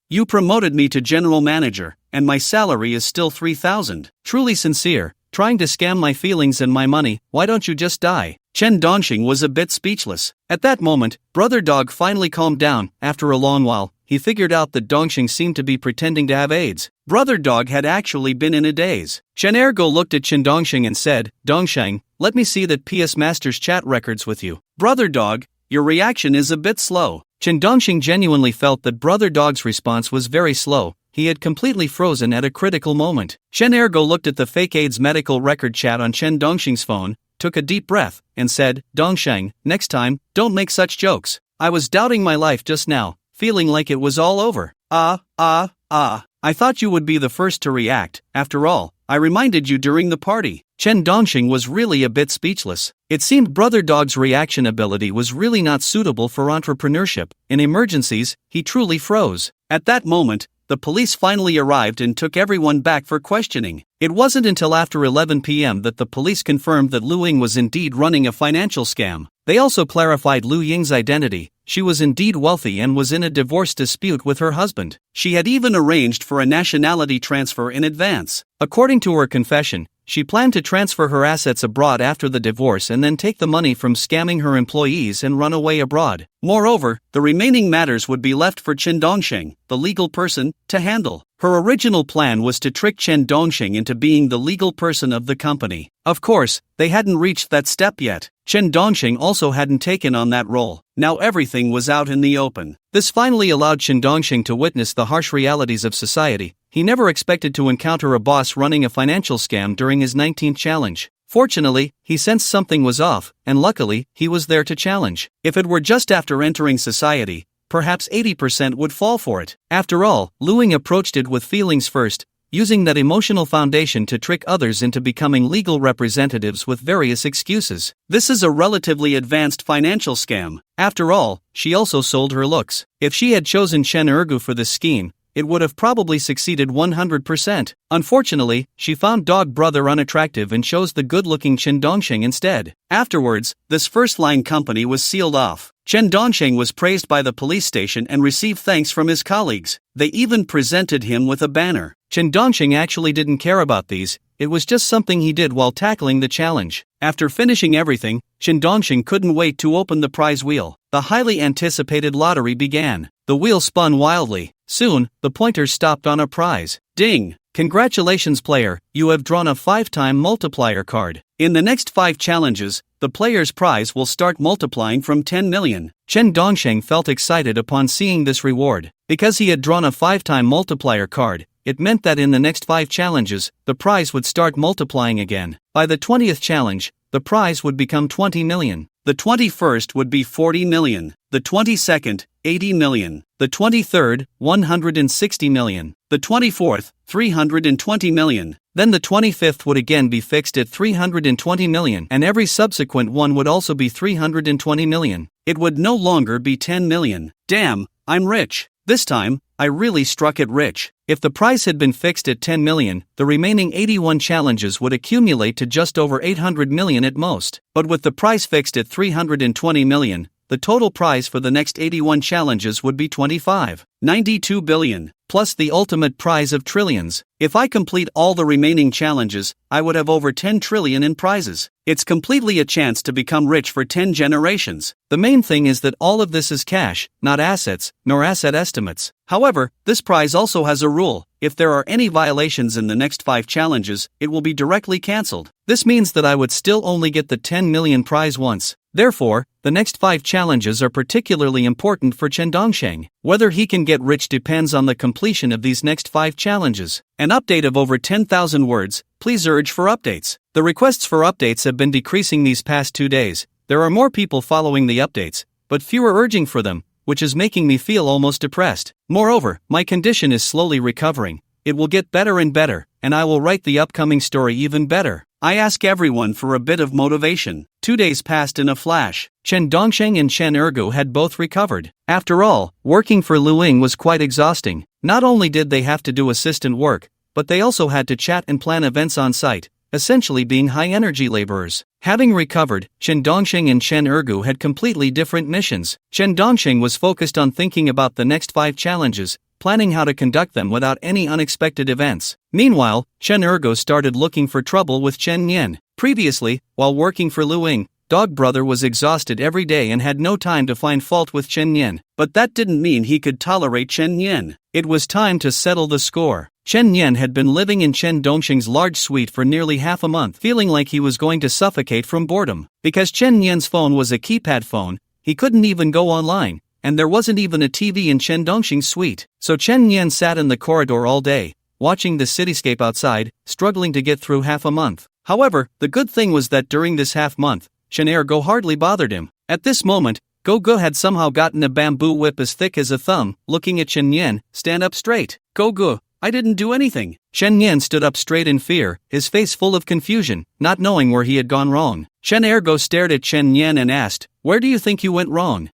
You promoted me to general manager, and my salary is still 3,000. Truly sincere, trying to scam my feelings and my money, why don't you just die? Chen Dongxing was a bit speechless. At that moment, Brother Dog finally calmed down. After a long while, he figured out that Dongxing seemed to be pretending to have AIDS. Brother Dog had actually been in a daze. Chen Ergo looked at Chen Dongxing and said, Dongxing, let me see that PS Master's chat records with you. Brother Dog, your reaction is a bit slow. Chen Dongxing genuinely felt that Brother Dog's response was very slow. He had completely frozen at a critical moment. Chen Ergo looked at the fake AIDS medical record chat on Chen Dongxing's phone, took a deep breath, and said, Dongxing, next time, don't make such jokes. I was doubting my life just now, feeling like it was all over. I thought you would be the first to react. After all, I reminded you during the party. Chen Dongxing was really a bit speechless. It seemed Brother Dog's reaction ability was really not suitable for entrepreneurship. In emergencies, he truly froze. At that moment, the police finally arrived and took everyone back for questioning. It wasn't until after 11 p.m. that the police confirmed that Lu Ying was indeed running a financial scam. They also clarified Lu Ying's identity. She was indeed wealthy and was in a divorce dispute with her husband. She had even arranged for a nationality transfer in advance. According to her confession, she planned to transfer her assets abroad after the divorce and then take the money from scamming her employees and run away abroad. Moreover, the remaining matters would be left for Chen Dongxing, the legal person, to handle. Her original plan was to trick Chen Dongxing into being the legal person of the company. Of course, they hadn't reached that step yet. Chen Dongxing also hadn't taken on that role. Now everything was out in the open. This finally allowed Chen Dongxing to witness the harsh realities of society. He never expected to encounter a boss running a financial scam during his 19th challenge. Fortunately, he sensed something was off, and luckily, he was there to challenge. If it were just after entering society, perhaps 80% would fall for it. After all, Lu Ying approached it with feelings first, using that emotional foundation to trick others into becoming legal representatives with various excuses. This is a relatively advanced financial scam. After all, she also sold her looks. If she had chosen Chen Ergu for this scheme, it would have probably succeeded 100%. Unfortunately, she found Dog Brother unattractive and chose the good-looking Chen Dongxing instead. Afterwards, this first-line company was sealed off. Chen Dongxing was praised by the police station and received thanks from his colleagues. They even presented him with a banner. Chen Dongxing actually didn't care about these, it was just something he did while tackling the challenge. After finishing everything, Chen Dongxing couldn't wait to open the prize wheel. The highly anticipated lottery began. The wheel spun wildly. Soon, the pointer stopped on a prize. Ding! Congratulations player, you have drawn a 5-time multiplier card. In the next 5 challenges, the player's prize will start multiplying from 10 million. Chen Dongxing felt excited upon seeing this reward. Because he had drawn a 5-time multiplier card, it meant that in the next 5 challenges, the prize would start multiplying again. By the 20th challenge, the prize would become 20 million. The 21st would be 40 million. The 22nd, 80 million. The 23rd, 160 million. The 24th, 320 million. Then the 25th would again be fixed at 320 million, and every subsequent one would also be 320 million. It would no longer be 10 million. Damn, I'm rich. This time, I really struck it rich. If the prize had been fixed at 10 million, the remaining 81 challenges would accumulate to just over 800 million at most. But with the prize fixed at 320 million, the total prize for the next 81 challenges would be 92 billion, plus the ultimate prize of trillions. If I complete all the remaining challenges, I would have over 10 trillion in prizes. It's completely a chance to become rich for 10 generations. The main thing is that all of this is cash, not assets, nor asset estimates. However, this prize also has a rule. If there are any violations in the next 5 challenges, it will be directly cancelled. This means that I would still only get the 10 million prize once. Therefore, the next 5 challenges are particularly important for Chen Dongsheng. Whether he can get rich depends on the completion of these next 5 challenges. An update of over 10,000 words, please urge for updates. The requests for updates have been decreasing these past 2 days. There are more people following the updates, but fewer urging for them, which is making me feel almost depressed. Moreover, my condition is slowly recovering. It will get better and better, and I will write the upcoming story even better. I ask everyone for a bit of motivation. 2 days passed in a flash. Chen Dongsheng and Chen Ergu had both recovered. After all, working for Lu Ying was quite exhausting. Not only did they have to do assistant work, but they also had to chat and plan events on site, essentially being high-energy laborers. Having recovered, Chen Dongsheng and Chen Ergu had completely different missions. Chen Dongsheng was focused on thinking about the next 5 challenges, planning how to conduct them without any unexpected events. Meanwhile, Chen Ergu started looking for trouble with Chen Nian. Previously, while working for Lu Ying, Dog Brother was exhausted every day and had no time to find fault with Chen Nian. But that didn't mean he could tolerate Chen Nian. It was time to settle the score. Chen Nian had been living in Chen Dongsheng's large suite for nearly half a month, feeling like he was going to suffocate from boredom. Because Chen Nian's phone was a keypad phone, he couldn't even go online, and there wasn't even a TV in Chen Dongsheng's suite. So Chen Nian sat in the corridor all day, watching the cityscape outside, struggling to get through half a month. However, the good thing was that during this half month, Chen Ergo hardly bothered him. At this moment, Gogo had somehow gotten a bamboo whip as thick as a thumb. Looking at Chen Nian, stand up straight. Gogo, I didn't do anything. Chen Nian stood up straight in fear, his face full of confusion, not knowing where he had gone wrong. Chen Ergo stared at Chen Nian and asked, "Where do you think you went wrong?"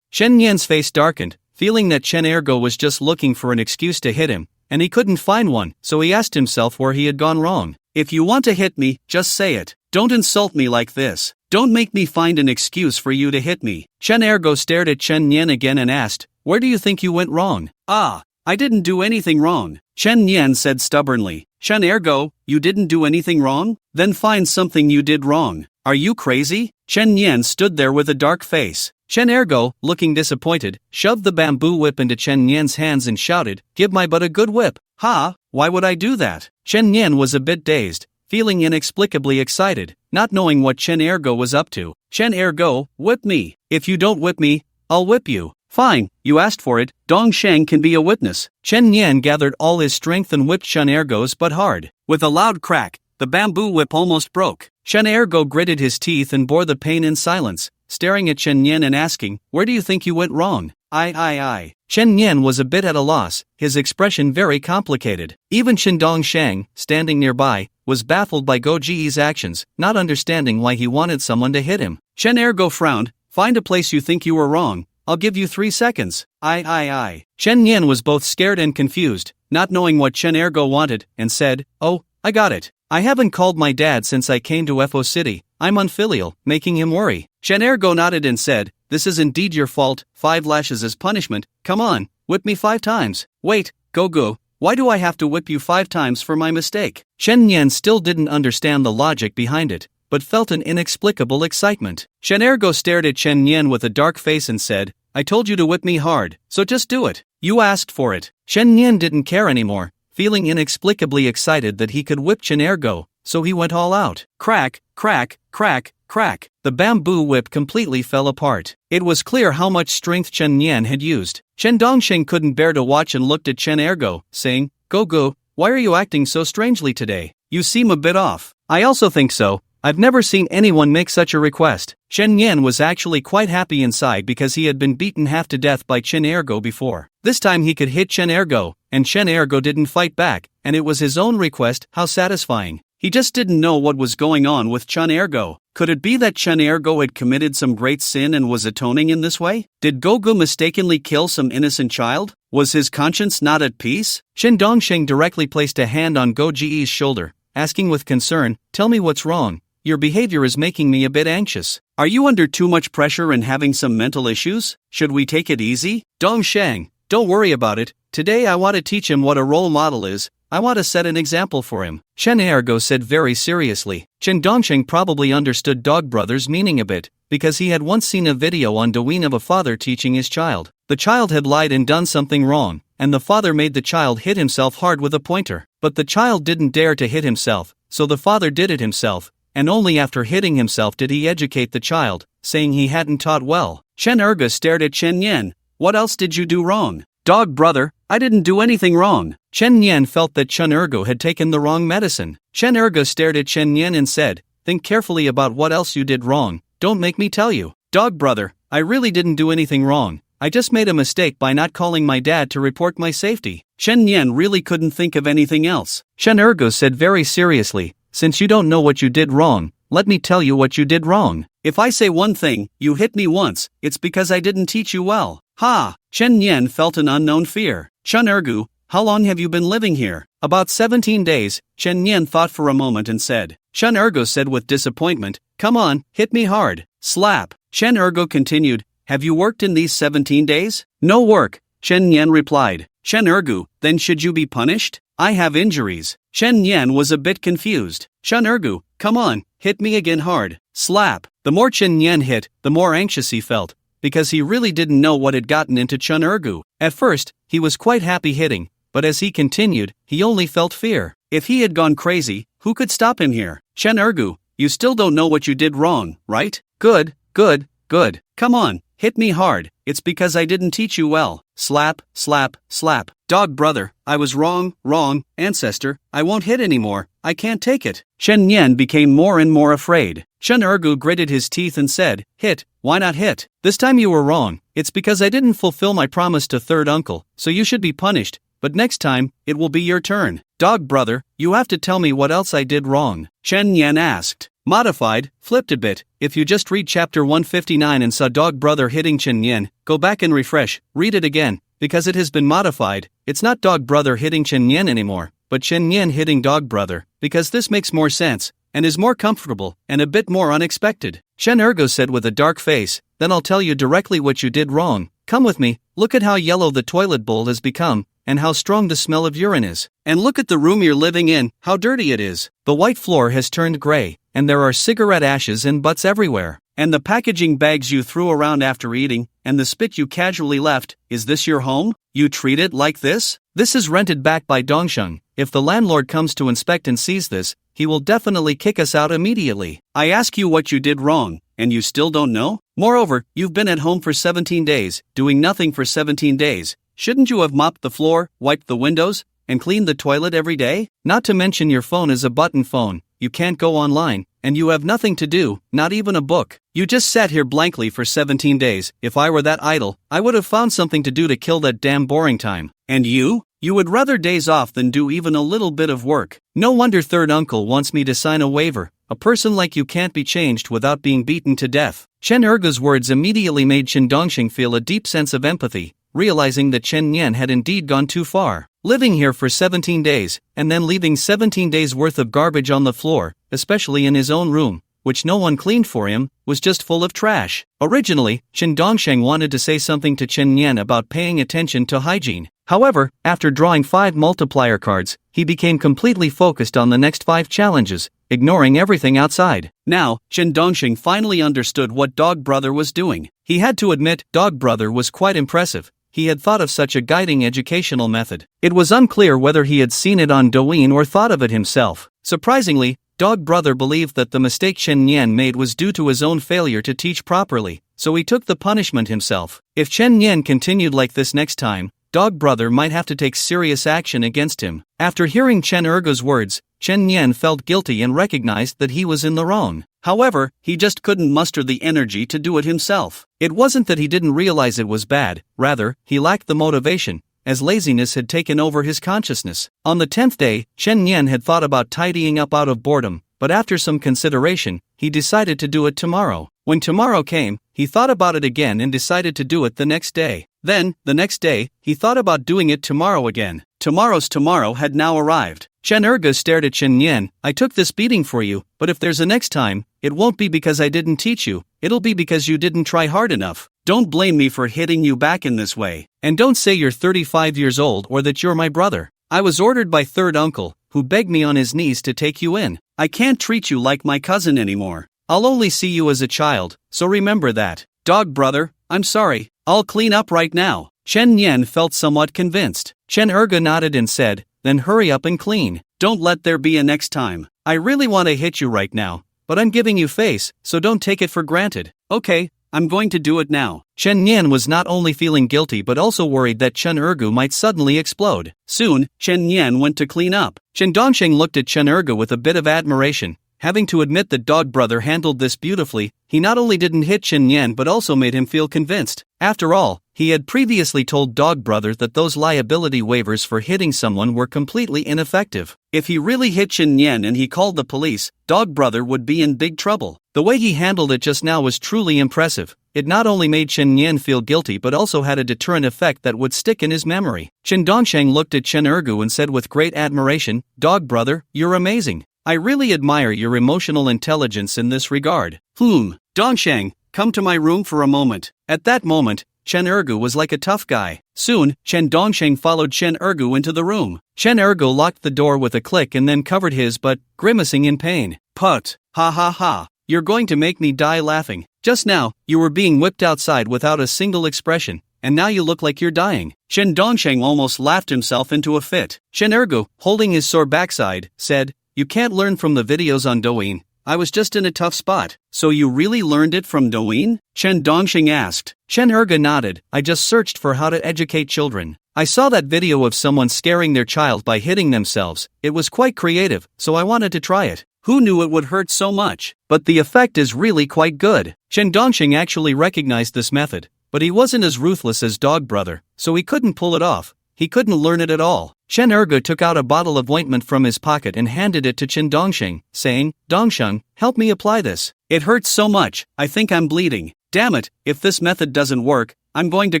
Chen Nian's face darkened, feeling that Chen Ergo was just looking for an excuse to hit him, and he couldn't find one, so he asked himself where he had gone wrong. "If you want to hit me, just say it. Don't insult me like this. Don't make me find an excuse for you to hit me." Chen Ergo stared at Chen Nian again and asked, "Where do you think you went wrong?" I didn't do anything wrong," Chen Nian said stubbornly. "Chen Ergo, you didn't do anything wrong? Then find something you did wrong. Are you crazy?" Chen Nian stood there with a dark face. Chen Ergo, looking disappointed, shoved the bamboo whip into Chen Nian's hands and shouted, "Give my butt a good whip." Why would I do that?" Chen Nian was a bit dazed, feeling inexplicably excited, not knowing what Chen Ergo was up to. "Chen Ergo, whip me. If you don't whip me, I'll whip you." "Fine, you asked for it, Dongsheng can be a witness." Chen Nian gathered all his strength and whipped Chen Ergo's butt hard. With a loud crack, the bamboo whip almost broke. Chen Ergo gritted his teeth and bore the pain in silence, staring at Chen Nian and asking, "Where do you think you went wrong?" I. Chen Nian was a bit at a loss, his expression very complicated. Even Chen Dongsheng, standing nearby, was baffled by Go Ji's actions, not understanding why he wanted someone to hit him. Chen Ergo frowned, "Find a place you think you were wrong. I'll give you 3 seconds. I. Chen Nian was both scared and confused, not knowing what Chen Ergo wanted, and said, "Oh, I got it. I haven't called my dad since I came to FO City. I'm unfilial," making him worry. Chen Ergo nodded and said, "This is indeed your fault. 5 lashes as punishment. Come on, whip me 5 times. Wait, Gogo, why do I have to whip you 5 times for my mistake?" Chen Nian still didn't understand the logic behind it, but felt an inexplicable excitement. Chen Ergo stared at Chen Nian with a dark face and said, "I told you to whip me hard, so just do it. You asked for it." Chen Nian didn't care anymore, feeling inexplicably excited that he could whip Chen Ergo, so he went all out. Crack, crack, crack, crack. The bamboo whip completely fell apart. It was clear how much strength Chen Nian had used. Chen Dongsheng couldn't bear to watch and looked at Chen Ergo, saying, "Gogo, why are you acting so strangely today? You seem a bit off." "I also think so. I've never seen anyone make such a request." Chen Nian was actually quite happy inside because he had been beaten half to death by Chen Ergo before. This time he could hit Chen Ergo, and Chen Ergo didn't fight back, and it was his own request. How satisfying. He just didn't know what was going on with Chen Ergo. Could it be that Chen Ergo had committed some great sin and was atoning in this way? Did Gogo mistakenly kill some innocent child? Was his conscience not at peace? Shin Dongsheng directly placed a hand on Go Ji's shoulder, asking with concern, "Tell me what's wrong. Your behavior is making me a bit anxious. Are you under too much pressure and having some mental issues? Should we take it easy?" "Dongsheng, don't worry about it. Today I want to teach him what a role model is. I want to set an example for him," Chen Ergo said very seriously. Chen Dongsheng probably understood Dog Brother's meaning a bit, because he had once seen a video on Douyin of a father teaching his child. The child had lied and done something wrong, and the father made the child hit himself hard with a pointer. But the child didn't dare to hit himself, so the father did it himself, and only after hitting himself did he educate the child, saying he hadn't taught well. Chen Erga stared at Chen Yan. "What else did you do wrong?" "Dog Brother, I didn't do anything wrong." Chen Yan felt that Chen Ergo had taken the wrong medicine. Chen Erga stared at Chen Yan and said, "Think carefully about what else you did wrong. Don't make me tell you." "Dog Brother, I really didn't do anything wrong. I just made a mistake by not calling my dad to report my safety." Chen Yan really couldn't think of anything else. Chen Ergo said very seriously, "Since you don't know what you did wrong, let me tell you what you did wrong. If I say one thing, you hit me once, it's because I didn't teach you well." "Ha!" Chen Yan felt an unknown fear. "Chen Ergu, how long have you been living here?" "About 17 days, Chen Yan thought for a moment and said. Chen Ergo said with disappointment, "Come on, hit me hard." Slap. Chen Ergo continued, "Have you worked in these 17 days?" "No work," Chen Yan replied. "Chen Ergu, then should you be punished?" "I have injuries." Chen Yan was a bit confused. "Chen Ergu, come on, hit me again hard." Slap. The more Chen Yan hit, the more anxious he felt, because he really didn't know what had gotten into Chen Ergu. At first, he was quite happy hitting, but as he continued, he only felt fear. If he had gone crazy, who could stop him here? "Chen Ergu, you still don't know what you did wrong, right?" "Good, good, good. Come on, hit me hard, it's because I didn't teach you well." Slap, slap, slap. "Dog Brother, I was wrong, ancestor, I won't hit anymore, I can't take it." Chen Yan became more and more afraid. Chen Ergu gritted his teeth and said, "Hit, why not hit? This time you were wrong, it's because I didn't fulfill my promise to third uncle, so you should be punished, but next time, it will be your turn." "Dog Brother, you have to tell me what else I did wrong," Chen Yan asked. Modified, flipped a bit. If you just read chapter 159 and saw Dog Brother hitting Chen Yan, go back and refresh, read it again, because it has been modified. It's not Dog Brother hitting Chen Yan anymore, but Chen Yan hitting Dog Brother, because this makes more sense, and is more comfortable, and a bit more unexpected. Chen Ergo said with a dark face, "Then I'll tell you directly what you did wrong. Come with me, look at how yellow the toilet bowl has become, and how strong the smell of urine is. And look at the room you're living in, how dirty it is. The white floor has turned gray, and there are cigarette ashes and butts everywhere. And the packaging bags you threw around after eating, and the spit you casually left, is this your home? You treat it like this? This is rented back by Dongsheng. If the landlord comes to inspect and sees this, he will definitely kick us out immediately. I ask you what you did wrong, and you still don't know? Moreover, you've been at home for 17 days, doing nothing for 17 days. Shouldn't you have mopped the floor, wiped the windows, and cleaned the toilet every day? Not to mention your phone is a button phone, you can't go online, and you have nothing to do, not even a book. You just sat here blankly for 17 days. If I were that idle, I would have found something to do to kill that damn boring time. And you? You would rather days off than do even a little bit of work. No wonder third uncle wants me to sign a waiver. A person like you can't be changed without being beaten to death." Chen Erga's words immediately made Chen Dongsheng feel a deep sense of empathy, realizing that Chen Yan had indeed gone too far. Living here for 17 days, and then leaving 17 days worth of garbage on the floor, especially in his own room, which no one cleaned for him, was just full of trash. Originally, Chen Dongsheng wanted to say something to Chen Yan about paying attention to hygiene. However, after drawing 5 multiplier cards, he became completely focused on the next 5 challenges, ignoring everything outside. Now, Chen Dongsheng finally understood what Dog Brother was doing. He had to admit, Dog Brother was quite impressive. He had thought of such a guiding educational method. It was unclear whether he had seen it on Douyin or thought of it himself. Surprisingly, Dog Brother believed that the mistake Chen Yan made was due to his own failure to teach properly, so he took the punishment himself. If Chen Yan continued like this next time, Dog Brother might have to take serious action against him. After hearing Chen Ergo's words, Chen Yan felt guilty and recognized that he was in the wrong. However, he just couldn't muster the energy to do it himself. It wasn't that he didn't realize it was bad, rather, he lacked the motivation, as laziness had taken over his consciousness. On the 10th day, Chen Yan had thought about tidying up out of boredom, but after some consideration, he decided to do it tomorrow. When tomorrow came, he thought about it again and decided to do it the next day. Then, the next day, he thought about doing it tomorrow again. Tomorrow's tomorrow had now arrived. Chen Erge stared at Chen Yan. I took this beating for you, but if there's a next time, it won't be because I didn't teach you, it'll be because you didn't try hard enough. Don't blame me for hitting you back in this way. And don't say you're 35 years old or that you're my brother. I was ordered by third uncle, who begged me on his knees to take you in. I can't treat you like my cousin anymore. I'll only see you as a child, so remember that. Dog brother, I'm sorry, I'll clean up right now. Chen Yan felt somewhat convinced. Chen Erge nodded and said, then hurry up and clean. Don't let there be a next time. I really want to hit you right now, but I'm giving you face, so don't take it for granted. Okay, I'm going to do it now. Chen Yan was not only feeling guilty but also worried that Chen Erge might suddenly explode. Soon, Chen Yan went to clean up. Chen Dongsheng looked at Chen Erge with a bit of admiration. Having to admit that Dog Brother handled this beautifully, he not only didn't hit Chen Yan but also made him feel convinced. After all, he had previously told Dog Brother that those liability waivers for hitting someone were completely ineffective. If he really hit Chen Yan and he called the police, Dog Brother would be in big trouble. The way he handled it just now was truly impressive. It not only made Chen Yan feel guilty but also had a deterrent effect that would stick in his memory. Chen Dongsheng looked at Chen Ergu and said with great admiration, Dog Brother, you're amazing. I really admire your emotional intelligence in this regard. Dongsheng, come to my room for a moment. At that moment, Chen Ergu was like a tough guy. Soon, Chen Dongsheng followed Chen Ergu into the room. Chen Ergu locked the door with a click and then covered his butt, grimacing in pain. Put, ha ha ha, you're going to make me die laughing. Just now, you were being whipped outside without a single expression, and now you look like you're dying. Chen Dongsheng almost laughed himself into a fit. Chen Ergu, holding his sore backside, said, you can't learn from the videos on Douyin. I was just in a tough spot. So you really learned it from Douyin? Chen Dongsheng asked. Chen Erge nodded. I just searched for how to educate children. I saw that video of someone scaring their child by hitting themselves. It was quite creative, so I wanted to try it. Who knew it would hurt so much? But the effect is really quite good. Chen Dongsheng actually recognized this method, but he wasn't as ruthless as Dog Brother, so he couldn't pull it off. He couldn't learn it at all. Chen Erge took out a bottle of ointment from his pocket and handed it to Chen Dongsheng, saying, Dongsheng, help me apply this. It hurts so much, I think I'm bleeding. Damn it, if this method doesn't work, I'm going to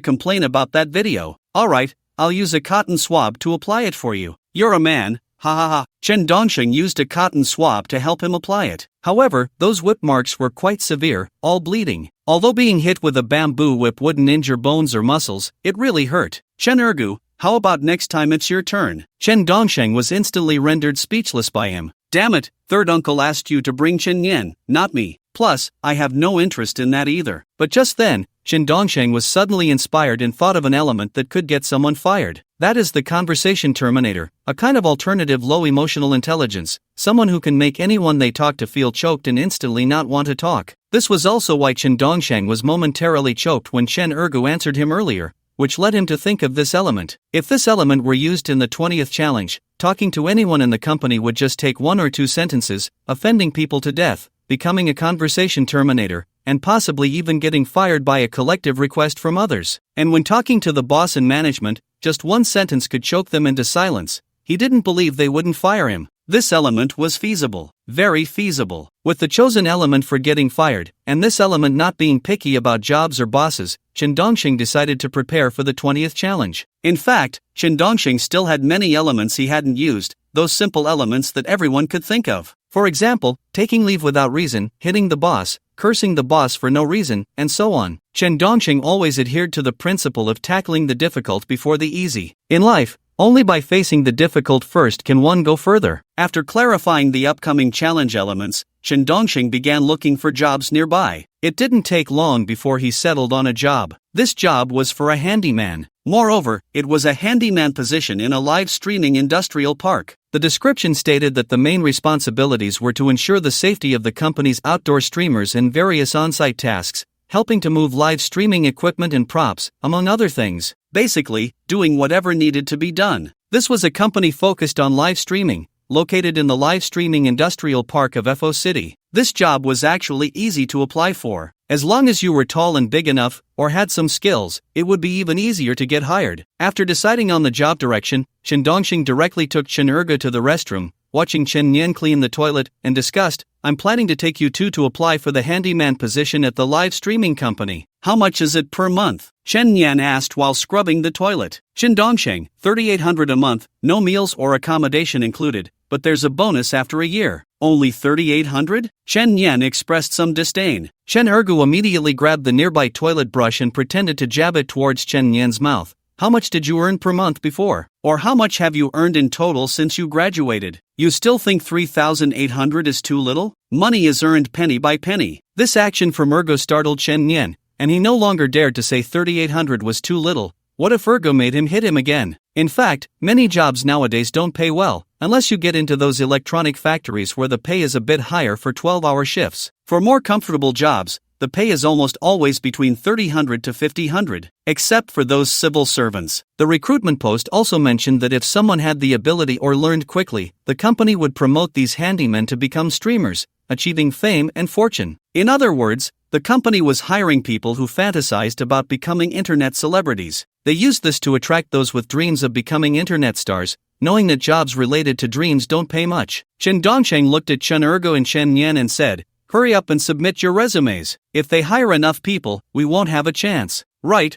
complain about that video. Alright, I'll use a cotton swab to apply it for you. You're a man, ha ha ha. Chen Dongsheng used a cotton swab to help him apply it. However, those whip marks were quite severe, all bleeding. Although being hit with a bamboo whip wouldn't injure bones or muscles, it really hurt. Chen Ergu, how about next time it's your turn? Chen Dongsheng was instantly rendered speechless by him. Damn it, third uncle asked you to bring Chen Yan, not me. Plus, I have no interest in that either. But just then, Chen Dongsheng was suddenly inspired and thought of an element that could get someone fired. That is the conversation terminator, a kind of alternative low emotional intelligence, someone who can make anyone they talk to feel choked and instantly not want to talk. This was also why Chen Dongsheng was momentarily choked when Chen Ergu answered him earlier, which led him to think of this element. If this element were used in the 20th challenge, talking to anyone in the company would just take 1 or 2 sentences, offending people to death, becoming a conversation terminator, and possibly even getting fired by a collective request from others. And when talking to the boss and management, just 1 sentence could choke them into silence. He didn't believe they wouldn't fire him. This element was feasible, very feasible. With the chosen element for getting fired, and this element not being picky about jobs or bosses, Chen Dongsheng decided to prepare for the 20th challenge. In fact, Chen Dongsheng still had many elements he hadn't used, those simple elements that everyone could think of. For example, taking leave without reason, hitting the boss, cursing the boss for no reason, and so on. Chen Dongsheng always adhered to the principle of tackling the difficult before the easy. In life, only by facing the difficult first can one go further. After clarifying the upcoming challenge elements, Chen Dongsheng began looking for jobs nearby. It didn't take long before he settled on a job. This job was for a handyman. Moreover, it was a handyman position in a live streaming industrial park. The description stated that the main responsibilities were to ensure the safety of the company's outdoor streamers in various on-site tasks, helping to move live streaming equipment and props, among other things. Basically, doing whatever needed to be done. This was a company focused on live streaming, located in the live streaming industrial park of FO City. This job was actually easy to apply for. As long as you were tall and big enough, or had some skills, it would be even easier to get hired. After deciding on the job direction, Chen Dongsheng directly took Chen Erge to the restroom, watching Chen Nian clean the toilet, and discussed, I'm planning to take you two to apply for the handyman position at the live streaming company. How much is it per month? Chen Nian asked while scrubbing the toilet. Chen Dongsheng, 3,800 a month, no meals or accommodation included, but there's a bonus after a year. Only 3,800? Chen Nian expressed some disdain. Chen Ergu immediately grabbed the nearby toilet brush and pretended to jab it towards Chen Nian's mouth. How much did you earn per month before? Or how much have you earned in total since you graduated? You still think 3,800 is too little? Money is earned penny by penny. This action from Ergo startled Chen Nian, and he no longer dared to say 3,800 was too little. What if Ergo made him hit him again? In fact, many jobs nowadays don't pay well, unless you get into those electronic factories where the pay is a bit higher for 12-hour shifts. For more comfortable jobs, the pay is almost always between 3,000 to 5,000, except for those civil servants. The recruitment post also mentioned that if someone had the ability or learned quickly, the company would promote these handymen to become streamers, achieving fame and fortune. In other words, the company was hiring people who fantasized about becoming internet celebrities. They used this to attract those with dreams of becoming internet stars, knowing that jobs related to dreams don't pay much. Chen Dongsheng looked at Chen Ergo and Chen Nian and said, hurry up and submit your resumes. If they hire enough people, we won't have a chance. Right,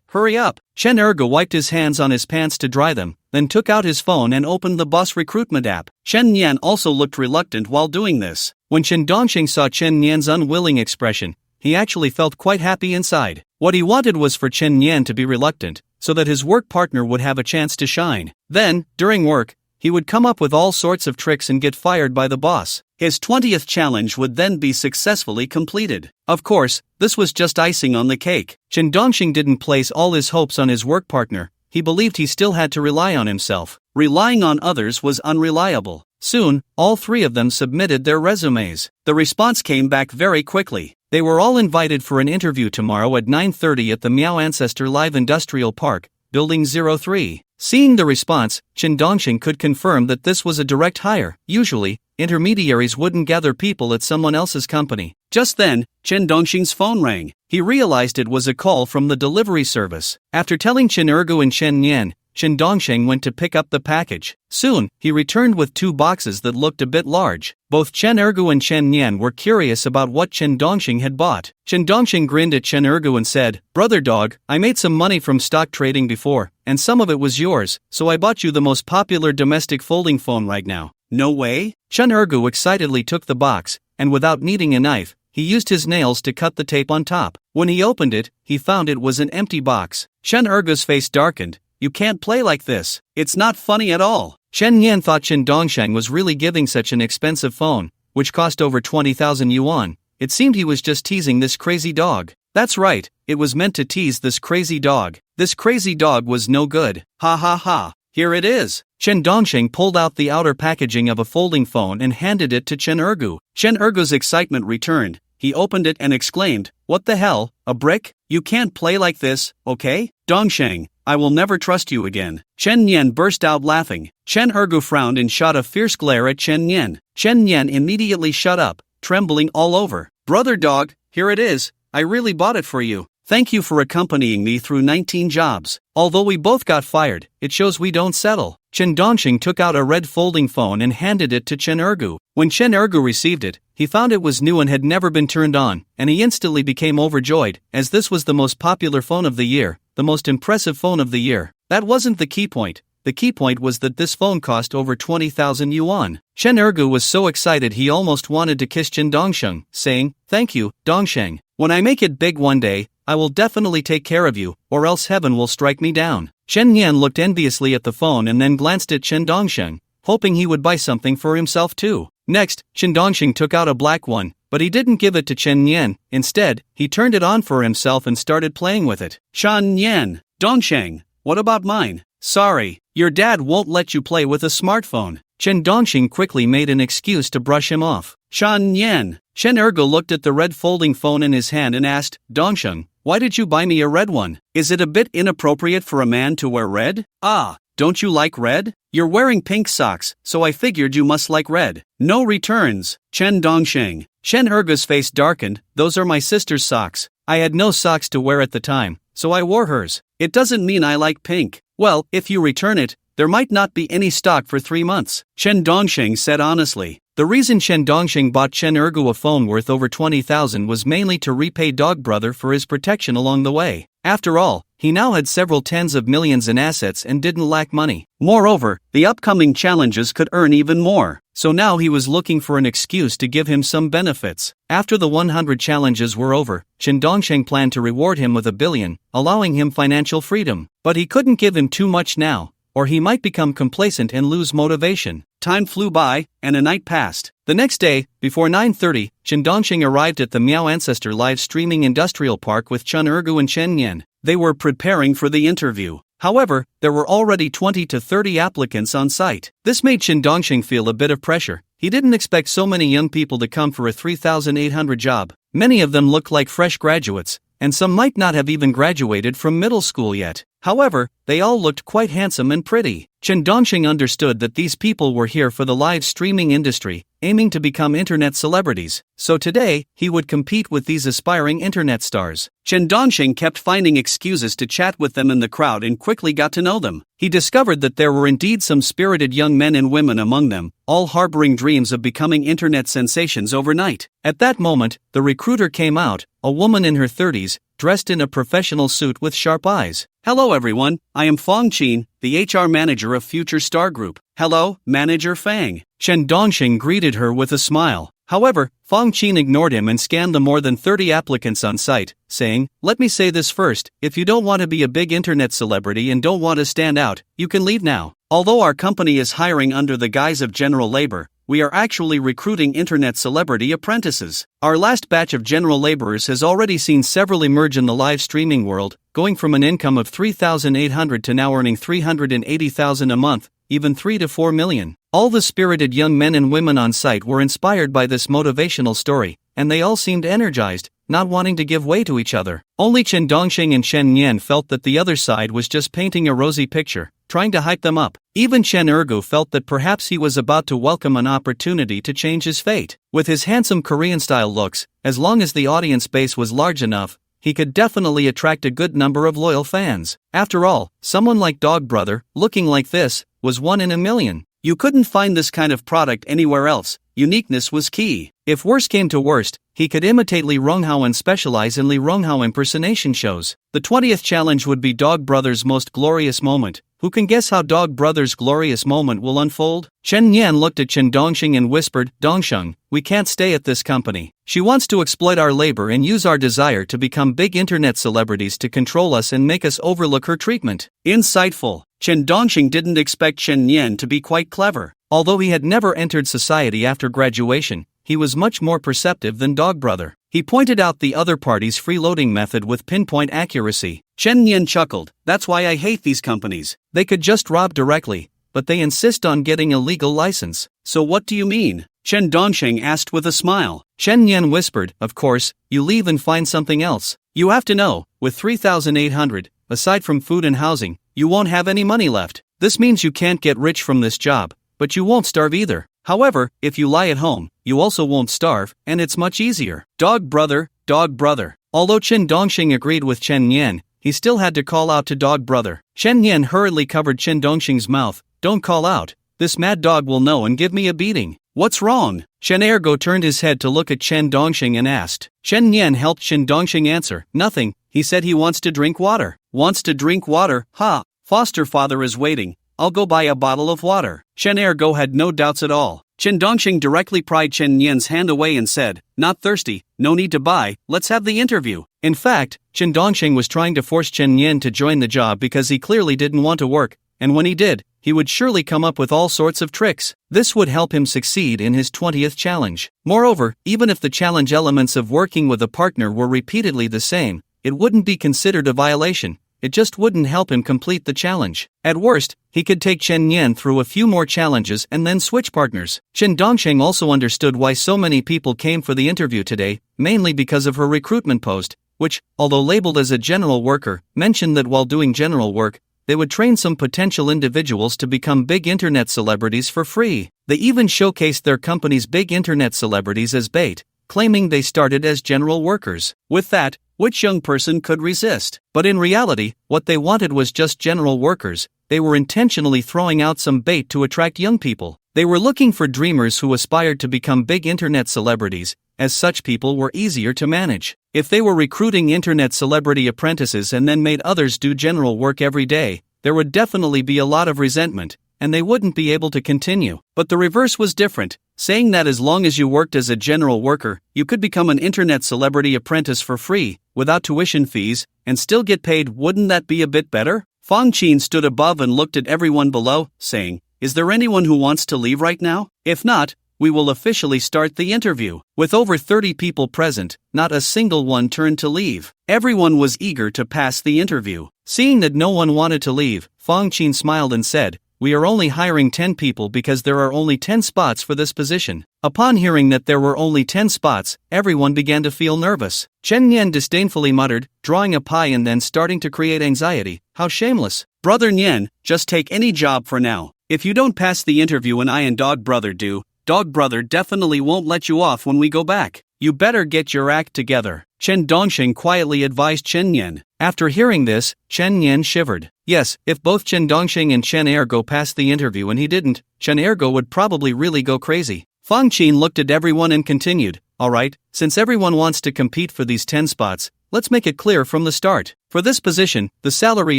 hurry up. Chen Ergo wiped his hands on his pants to dry them, then took out his phone and opened the boss recruitment app. Chen Nian also looked reluctant while doing this. When Chen Dongsheng saw Chen Nian's unwilling expression, he actually felt quite happy inside. What he wanted was for Chen Nian to be reluctant, so that his work partner would have a chance to shine. Then, during work, he would come up with all sorts of tricks and get fired by the boss. His 20th challenge would then be successfully completed. Of course, this was just icing on the cake. Chen Dongsheng didn't place all his hopes on his work partner. He believed he still had to rely on himself. Relying on others was unreliable. Soon, all three of them submitted their resumes. The response came back very quickly. They were all invited for an interview tomorrow at 9:30 at the Miao Ancestor Live Industrial Park, Building 03. Seeing the response, Chen Dongsheng could confirm that this was a direct hire. Usually, intermediaries wouldn't gather people at someone else's company. Just then, Chen Dongsheng's phone rang. He realized it was a call from the delivery service. After telling Chen Ergu and Chen Nian, Chen Dongsheng went to pick up the package. Soon, he returned with 2 boxes that looked a bit large. Both Chen Ergu and Chen Nian were curious about what Chen Dongsheng had bought. Chen Dongsheng grinned at Chen Ergu and said, "Brother dog, I made some money from stock trading before, and some of it was yours, so I bought you the most popular domestic folding phone right now." "No way?" Chen Ergu excitedly took the box, and without needing a knife, he used his nails to cut the tape on top. When he opened it, he found it was an empty box. Chen Ergu's face darkened. "You can't play like this. It's not funny at all." Chen Nian thought Chen Dongsheng was really giving such an expensive phone, which cost over 20,000 yuan. It seemed he was just teasing this crazy dog. That's right, it was meant to tease this crazy dog. This crazy dog was no good. Ha ha ha. Here it is. Chen Dongsheng pulled out the outer packaging of a folding phone and handed it to Chen Ergu. Chen Ergu's excitement returned. He opened it and exclaimed, "What the hell, a brick? You can't play like this, okay? Dongsheng, I will never trust you again." Chen Nian burst out laughing. Chen Ergu frowned and shot a fierce glare at Chen Nian. Chen Nian immediately shut up, trembling all over. "Brother dog, here it is. I really bought it for you. Thank you for accompanying me through 19 jobs. Although we both got fired, it shows we don't settle." Chen Dongsheng took out a red folding phone and handed it to Chen Ergu. When Chen Ergu received it, he found it was new and had never been turned on, and he instantly became overjoyed, as this was the most popular phone of the year, the most impressive phone of the year. That wasn't the key point. The key point was that this phone cost over 20,000 yuan. Chen Ergu was so excited he almost wanted to kiss Chen Dongsheng, saying, "Thank you, Dongsheng. When I make it big one day, I will definitely take care of you, or else heaven will strike me down." Chen Nian looked enviously at the phone and then glanced at Chen Dongsheng, hoping he would buy something for himself too. Next, Chen Dongsheng took out a black one, but he didn't give it to Chen Nian. Instead, he turned it on for himself and started playing with it. "Chen Nian, Dongsheng, what about mine?" "Sorry, your dad won't let you play with a smartphone." Chen Dongsheng quickly made an excuse to brush him off. "Chen Nian." Chen Ergu looked at the red folding phone in his hand and asked, "Dongsheng, why did you buy me a red one? Is it a bit inappropriate for a man to wear red?" "Ah, don't you like red? You're wearing pink socks, so I figured you must like red." "No returns." Chen Dongsheng. Chen Ergu's face darkened. "Those are my sister's socks. I had no socks to wear at the time, so I wore hers. It doesn't mean I like pink. Well, if you return it, there might not be any stock for 3 months, Chen Dongxing said honestly. The reason Chen Dongxing bought Chen Ergu a phone worth over 20,000 was mainly to repay Dog Brother for his protection along the way. After all, he now had several tens of millions in assets and didn't lack money. Moreover, the upcoming challenges could earn even more, so now he was looking for an excuse to give him some benefits. After the 100 challenges were over, Chen Dongxing planned to reward him with $1 billion, allowing him financial freedom. But he couldn't give him too much now, or he might become complacent and lose motivation. Time flew by, and a night passed. The next day, before 9:30, Chen Dongxing arrived at the Miao Ancestor live streaming industrial park with Chen Ergu and Chen Yan. They were preparing for the interview. However, there were already 20 to 30 applicants on site. This made Chen Dongxing feel a bit of pressure. He didn't expect so many young people to come for a 3,800 job. Many of them looked like fresh graduates, and some might not have even graduated from middle school yet. However, they all looked quite handsome and pretty. Chen Dongxing understood that these people were here for the live streaming industry, aiming to become internet celebrities. So today, he would compete with these aspiring internet stars. Chen Dongxing kept finding excuses to chat with them in the crowd and quickly got to know them. He discovered that there were indeed some spirited young men and women among them, all harboring dreams of becoming internet sensations overnight. At that moment, the recruiter came out, a woman in her 30s, dressed in a professional suit with sharp eyes. Hello everyone, I am Fang Qin, the HR manager of Future Star Group. Hello, Manager Fang. Chen Dongxing greeted her with a smile. However, Fang Qin ignored him and scanned the more than 30 applicants on site, saying, "Let me say this first, if you don't want to be a big internet celebrity and don't want to stand out, you can leave now. Although our company is hiring under the guise of general labor, we are actually recruiting internet celebrity apprentices. Our last batch of general laborers has already seen several emerge in the live streaming world, going from an income of 3,800 to now earning 380,000 a month, even 3 to 4 million. All the spirited young men and women on site were inspired by this motivational story, and they all seemed energized, not wanting to give way to each other. Only Chen Dongxing and Chen Yan felt that the other side was just painting a rosy picture, trying to hype them up. Even Chen Ergu felt that perhaps he was about to welcome an opportunity to change his fate. With his handsome Korean-style looks, as long as the audience base was large enough, he could definitely attract a good number of loyal fans. After all, someone like Dog Brother, looking like this, was 1 in a million. You couldn't find this kind of product anywhere else. Uniqueness was key. If worst came to worst, he could imitate Lee Ronghao and specialize in Lee Ronghao impersonation shows. The 20th challenge would be Dog Brother's most glorious moment. Who can guess how Dog Brother's glorious moment will unfold? Chen Yan looked at Chen Dongxing and whispered, "Dongxing, we can't stay at this company. She wants to exploit our labor and use our desire to become big internet celebrities to control us and make us overlook her treatment." Insightful. Chen Dongxing didn't expect Chen Yan to be quite clever. Although he had never entered society after graduation, he was much more perceptive than Dog Brother. He pointed out the other party's freeloading method with pinpoint accuracy. Chen Yan chuckled, "That's why I hate these companies. They could just rob directly, but they insist on getting a legal license." "So what do you mean?" Chen Dongxing asked with a smile. Chen Yan whispered, "Of course, you leave and find something else. You have to know, with 3,800, aside from food and housing, you won't have any money left. This means you can't get rich from this job, but you won't starve either. However, if you lie at home, you also won't starve, and it's much easier." Dog Brother, Dog Brother. Although Chen Dongxing agreed with Chen Yan, he still had to call out to Dog Brother. Chen Yan hurriedly covered Chen Dongxing's mouth. "Don't call out. This mad dog will know and give me a beating." "What's wrong?" Chen Ergo turned his head to look at Chen Dongxing and asked. Chen Yan helped Chen Dongxing answer. "Nothing. He said he wants to drink water." "Wants to drink water? Ha! Foster father is waiting. I'll go buy a bottle of water." Chen Ergo had no doubts at all. Chen Dongxing directly pried Chen Yan's hand away and said, "Not thirsty, no need to buy, let's have the interview." In fact, Chen Dongxing was trying to force Chen Yan to join the job because he clearly didn't want to work, and when he did, he would surely come up with all sorts of tricks. This would help him succeed in his 20th challenge. Moreover, even if the challenge elements of working with a partner were repeatedly the same, it wouldn't be considered a violation. It just wouldn't help him complete the challenge. At worst, he could take Chen Yan through a few more challenges and then switch partners. Chen Dongxing also understood why so many people came for the interview today, mainly because of her recruitment post, which, although labeled as a general worker, mentioned that while doing general work, they would train some potential individuals to become big internet celebrities for free. They even showcased their company's big internet celebrities as bait, claiming they started as general workers. With that, which young person could resist? But in reality, what they wanted was just general workers. They were intentionally throwing out some bait to attract young people. They were looking for dreamers who aspired to become big internet celebrities, as such people were easier to manage. If they were recruiting internet celebrity apprentices and then made others do general work every day, there would definitely be a lot of resentment, and they wouldn't be able to continue. But the reverse was different, saying that as long as you worked as a general worker, you could become an internet celebrity apprentice for free, without tuition fees, and still get paid. Wouldn't that be a bit better? Fang Qin stood above and looked at everyone below, saying, "Is there anyone who wants to leave right now? If not, we will officially start the interview." With over 30 people present, not a single one turned to leave. Everyone was eager to pass the interview. Seeing that no one wanted to leave, Fang Qin smiled and said, "We are only hiring 10 people because there are only 10 spots for this position." Upon hearing that there were only 10 spots, everyone began to feel nervous. Chen Nian disdainfully muttered, drawing a pie and then starting to create anxiety. "How shameless. Brother Nian, just take any job for now. If you don't pass the interview and I and Dog Brother do, Dog Brother definitely won't let you off when we go back. You better get your act together," Chen Dongxing quietly advised Chen Nian. After hearing this, Chen Nian shivered. Yes, if both Chen Dongxing and Chen Ergo passed the interview and he didn't, Chen Ergo would probably really go crazy. Fang Qin looked at everyone and continued, "Alright, since everyone wants to compete for these 10 spots, let's make it clear from the start. For this position, the salary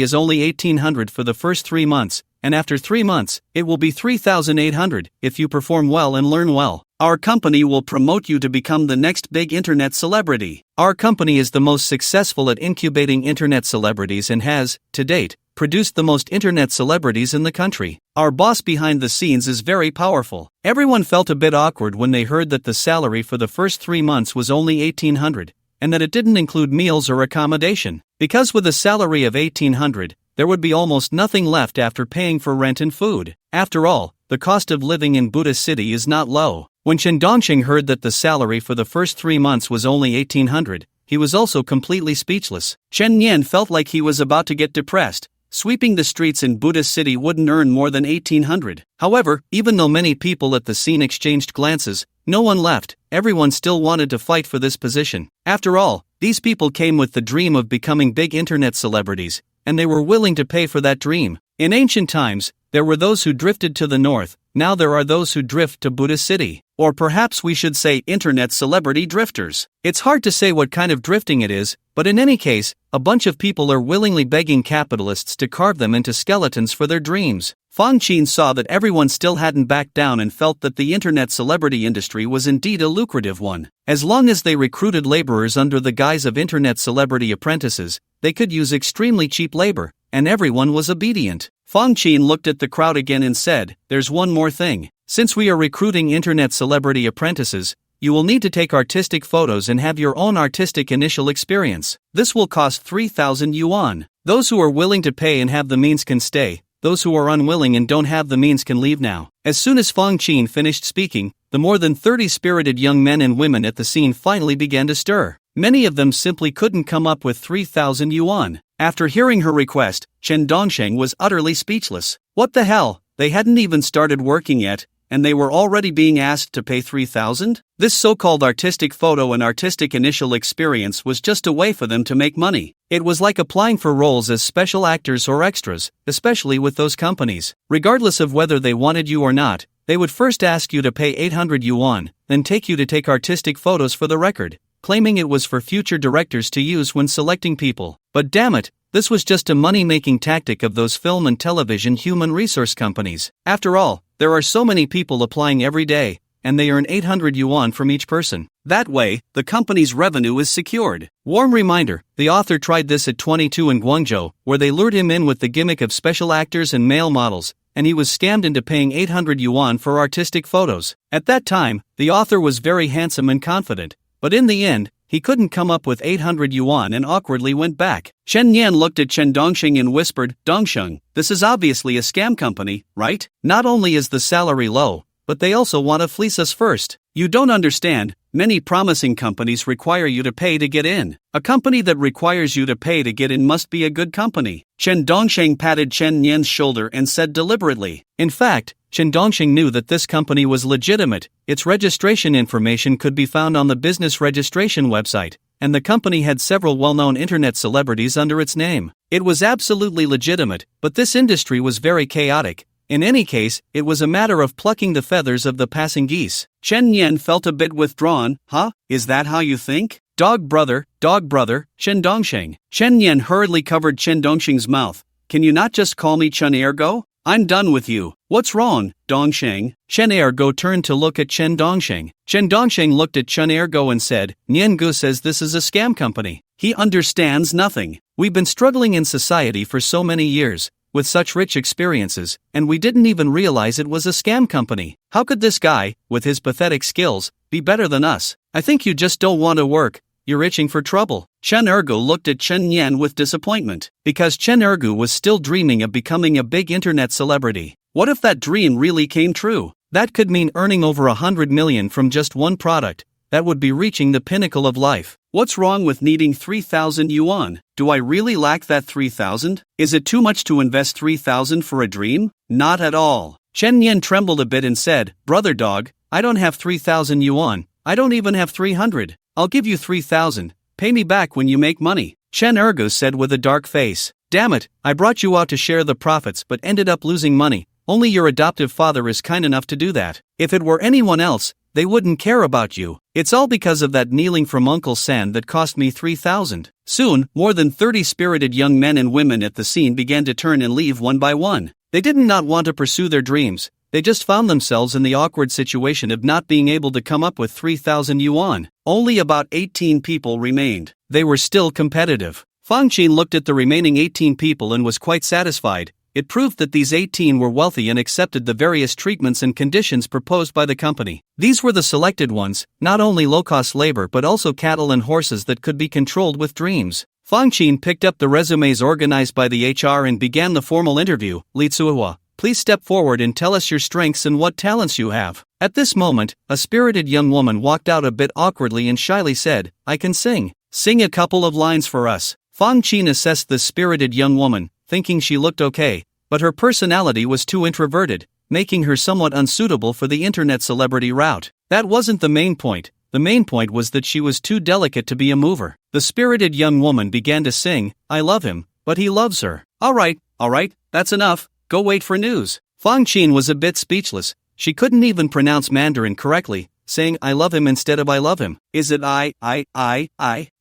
is only 1,800 for the first 3 months, and after 3 months, it will be 3,800 if you perform well and learn well. Our company will promote you to become the next big internet celebrity. Our company is the most successful at incubating internet celebrities and has, to date, produced the most internet celebrities in the country. Our boss behind the scenes is very powerful." Everyone felt a bit awkward when they heard that the salary for the first 3 months was only 1,800, and that it didn't include meals or accommodation. Because with a salary of 1,800, there would be almost nothing left after paying for rent and food. After all, the cost of living in Buddha City is not low. When Chen Dongxing heard that the salary for the first 3 months was only 1,800, he was also completely speechless. Chen Nian felt like he was about to get depressed. Sweeping the streets in Buddha City wouldn't earn more than 1,800. However, even though many people at the scene exchanged glances, no one left. Everyone still wanted to fight for this position. After all, these people came with the dream of becoming big internet celebrities, and they were willing to pay for that dream. In ancient times, there were those who drifted to the north, now there are those who drift to Buddha City. Or perhaps we should say internet celebrity drifters. It's hard to say what kind of drifting it is, but in any case, a bunch of people are willingly begging capitalists to carve them into skeletons for their dreams. Fang Qin saw that everyone still hadn't backed down and felt that the internet celebrity industry was indeed a lucrative one. As long as they recruited laborers under the guise of internet celebrity apprentices, they could use extremely cheap labor, and everyone was obedient. Fang Qin looked at the crowd again and said, "There's one more thing. Since we are recruiting internet celebrity apprentices, you will need to take artistic photos and have your own artistic initial experience. This will cost 3,000 yuan. Those who are willing to pay and have the means can stay. Those who are unwilling and don't have the means can leave now." As soon as Fang Qin finished speaking, the more than 30 spirited young men and women at the scene finally began to stir. Many of them simply couldn't come up with 3,000 yuan. After hearing her request, Chen Dongxing was utterly speechless. What the hell? They hadn't even started working yet, and they were already being asked to pay 3,000? This so-called artistic photo and artistic initial experience was just a way for them to make money. It was like applying for roles as special actors or extras, especially with those companies. Regardless of whether they wanted you or not, they would first ask you to pay 800 yuan, then take you to take artistic photos for the record, claiming it was for future directors to use when selecting people. But damn it, this was just a money-making tactic of those film and television human resource companies. After all, there are so many people applying every day, and they earn 800 yuan from each person. That way, the company's revenue is secured. Warm reminder, the author tried this at 22 in Guangzhou, where they lured him in with the gimmick of special actors and male models, and he was scammed into paying 800 yuan for artistic photos. At that time, the author was very handsome and confident, but in the end, he couldn't come up with 800 yuan and awkwardly went back. Chen Nian looked at Chen Dongxing and whispered, "Dongsheng, this is obviously a scam company, right? Not only is the salary low, but they also want to fleece us first. You don't understand, many promising companies require you to pay to get in. A company that requires you to pay to get in must be a good company." Chen Dongsheng patted Chen Nian's shoulder and said deliberately. In fact, Chen Dongxing knew that this company was legitimate. Its registration information could be found on the business registration website, and the company had several well-known internet celebrities under its name. It was absolutely legitimate, but this industry was very chaotic. In any case, it was a matter of plucking the feathers of the passing geese. Chen Nian felt a bit withdrawn. Huh? Is that how you think? Dog brother, Chen Dongsheng. Chen Nian hurriedly covered Chen Dongsheng's mouth. Can you not just call me Chen Ergo? I'm done with you. What's wrong, Dongsheng? Chen Ergo turned to look at Chen Dongsheng. Chen Dongsheng looked at Chen Ergo and said, Nian Gu says this is a scam company. He understands nothing. We've been struggling in society for so many years, with such rich experiences, and we didn't even realize it was a scam company. How could this guy, with his pathetic skills, be better than us? I think you just don't want to work. You're itching for trouble. Chen Ergo looked at Chen Nian with disappointment, because Chen Ergo was still dreaming of becoming a big internet celebrity. What if that dream really came true? That could mean earning over 100 million from just one product. That would be reaching the pinnacle of life. What's wrong with needing 3,000 yuan? Do I really lack that 3,000? Is it too much to invest 3,000 for a dream? Not at all. Chen Nian trembled a bit and said, Brother dog, I don't have 3,000 yuan. I don't even have 300. I'll give you 3,000. Pay me back when you make money. Chen Ergo said with a dark face. Damn it, I brought you out to share the profits but ended up losing money. Only your adoptive father is kind enough to do that. If it were anyone else, they wouldn't care about you. It's all because of that kneeling from Uncle San that cost me 3,000. Soon, more than 30 spirited young men and women at the scene began to turn and leave one by one. They did not want to pursue their dreams. They just found themselves in the awkward situation of not being able to come up with 3,000 yuan. Only about 18 people remained. They were still competitive. Fang Qin looked at the remaining 18 people and was quite satisfied. It proved that these 18 were wealthy and accepted the various treatments and conditions proposed by the company. These were the selected ones, not only low-cost labor but also cattle and horses that could be controlled with dreams. Fang Qin picked up the resumes organized by the HR and began the formal interview. Li Tsuhua, please step forward and tell us your strengths and what talents you have. At this moment, a spirited young woman walked out a bit awkwardly and shyly said, I can sing. Sing a couple of lines for us. Fang Qin assessed the spirited young woman, thinking she looked okay, but her personality was too introverted, making her somewhat unsuitable for the internet celebrity route. That wasn't the main point. The main point was that she was too delicate to be a mover. The spirited young woman began to sing, I love him, but he loves her. All right, that's enough. Go wait for news. Fang Qin was a bit speechless. She couldn't even pronounce Mandarin correctly, saying I love him instead of I love him. Is it I?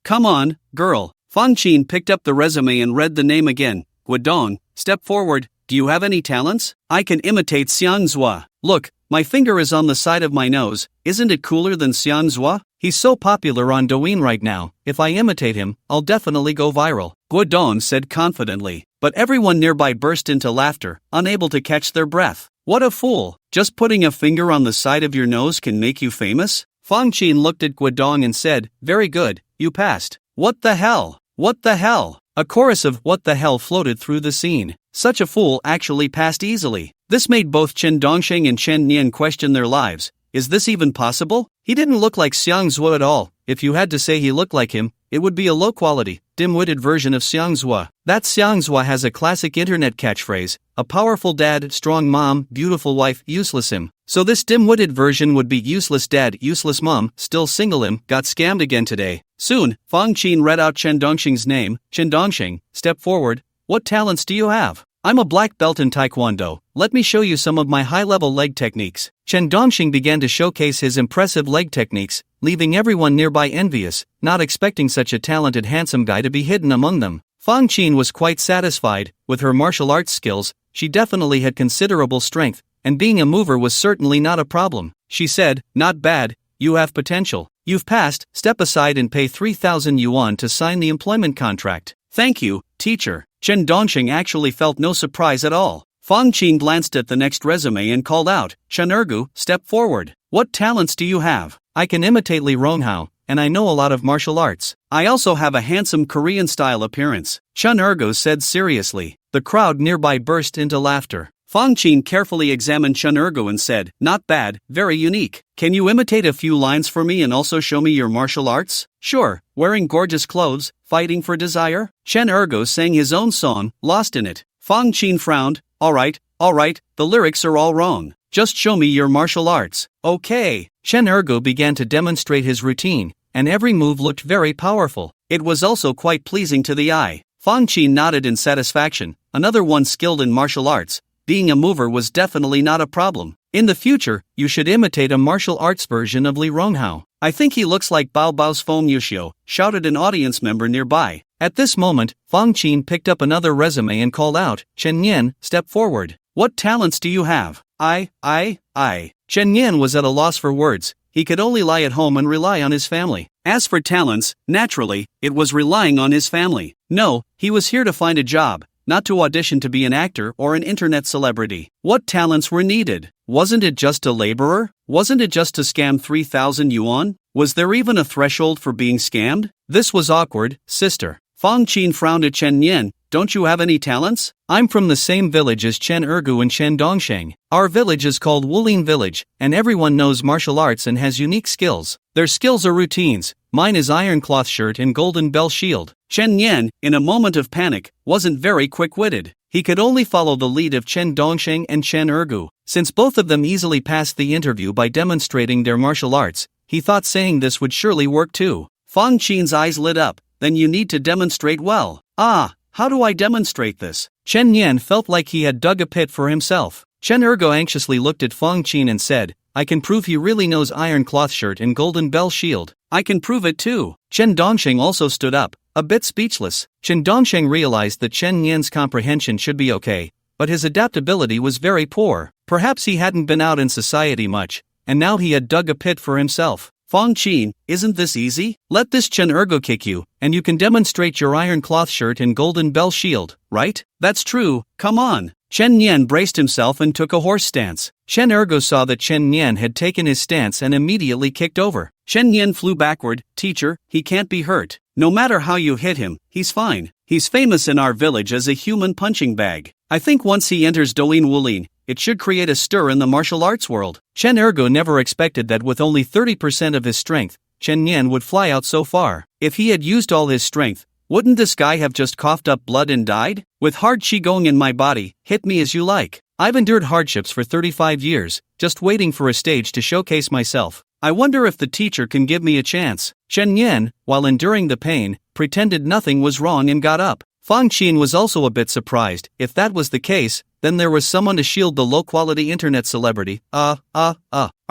Come on, girl. Fang Qin picked up the resume and read the name again. Guodong, step forward. Do you have any talents? I can imitate Xiang Zhua. Look, my finger is on the side of my nose. Isn't it cooler than Xiang Zhua? He's so popular on Douyin right now. If I imitate him, I'll definitely go viral. Guodong said confidently. But everyone nearby burst into laughter, unable to catch their breath. What a fool! Just putting a finger on the side of your nose can make you famous? Fang Qin looked at Guodong and said, very good, you passed. What the hell? What the hell? A chorus of what the hell floated through the scene. Such a fool actually passed easily. This made both Chen Dongsheng and Chen Nian question their lives. Is this even possible? He didn't look like Xiang Zhua at all. If you had to say he looked like him, it would be a low-quality, dim-witted version of Xiang Zhua. That Xiang Zhua has a classic internet catchphrase, a powerful dad, strong mom, beautiful wife, useless him. So this dim-witted version would be useless dad, useless mom, still single him, got scammed again today. Soon, Fang Qin read out Chen Dongsheng's name. Chen Dongsheng, step forward. What talents do you have? I'm a black belt in Taekwondo. Let me show you some of my high-level leg techniques. Chen Dongsheng began to showcase his impressive leg techniques, leaving everyone nearby envious, not expecting such a talented handsome guy to be hidden among them. Fang Qin was quite satisfied. With her martial arts skills, she definitely had considerable strength, and being a mover was certainly not a problem. She said, not bad, you have potential. You've passed, step aside and pay 3,000 yuan to sign the employment contract. Thank you, teacher. Chen Dongsheng actually felt no surprise at all. Fang Qin glanced at the next resume and called out, Chen Ergu, step forward. What talents do you have? I can imitate Li Ronghao, and I know a lot of martial arts. I also have a handsome Korean-style appearance. Chen Ergu said seriously. The crowd nearby burst into laughter. Fang Qin carefully examined Chen Ergu and said, not bad, very unique. Can you imitate a few lines for me and also show me your martial arts? Sure, wearing gorgeous clothes, fighting for desire? Chen Ergu sang his own song, lost in it. Fang Qin frowned, alright, the lyrics are all wrong. Just show me your martial arts. Okay. Chen Ergu began to demonstrate his routine, and every move looked very powerful. It was also quite pleasing to the eye. Fang Qin nodded in satisfaction. Another one skilled in martial arts. Being a mover was definitely not a problem. In the future, you should imitate a martial arts version of Li Ronghao. I think he looks like Bao Bao's Feng Yuxiu, shouted an audience member nearby. At this moment, Fang Qin picked up another resume and called out, Chen Yan, step forward. What talents do you have? I. Chen Yan was at a loss for words. He could only lie at home and rely on his family. As for talents, naturally, it was relying on his family. No, he was here to find a job, not to audition to be an actor or an internet celebrity. What talents were needed? Wasn't it just a laborer? Wasn't it just to scam 3,000 yuan? Was there even a threshold for being scammed? This was awkward, sister. Fang Qin frowned at Chen Yan. Don't you have any talents? I'm from the same village as Chen Ergu and Chen Dongsheng. Our village is called Wulin Village, and everyone knows martial arts and has unique skills. Their skills are routines. Mine is iron cloth shirt and golden bell shield. Chen Yan, in a moment of panic, wasn't very quick-witted. He could only follow the lead of Chen Dongsheng and Chen Ergu. Since both of them easily passed the interview by demonstrating their martial arts, he thought saying this would surely work too. Fang Qin's eyes lit up. Then you need to demonstrate well. How do I demonstrate this? Chen Yan felt like he had dug a pit for himself. Chen Ergo anxiously looked at Fang Qin and said, I can prove he really knows iron cloth shirt and golden bell shield. I can prove it too. Chen Dongsheng also stood up, a bit speechless. Chen Dongsheng realized that Chen Yan's comprehension should be okay, but his adaptability was very poor. Perhaps he hadn't been out in society much, and now he had dug a pit for himself. Fang Qin, isn't this easy? Let this Chen Ergo kick you, and you can demonstrate your iron cloth shirt and golden bell shield, right? That's true, come on. Chen Yan braced himself and took a horse stance. Chen Ergo saw that Chen Yan had taken his stance and immediately kicked over. Chen Yan flew backward. Teacher, he can't be hurt. No matter how you hit him, he's fine. He's famous in our village as a human punching bag. I think once he enters Douyin Wulin, it should create a stir in the martial arts world. Chen Ergo never expected that with only 30% of his strength, Chen Yan would fly out so far. If he had used all his strength, wouldn't this guy have just coughed up blood and died? With hard qigong in my body, hit me as you like. I've endured hardships for 35 years, just waiting for a stage to showcase myself. I wonder if the teacher can give me a chance. Chen Yan, while enduring the pain, pretended nothing was wrong and got up. Fang Qin was also a bit surprised. If that was the case, then there was someone to shield the low-quality internet celebrity. Are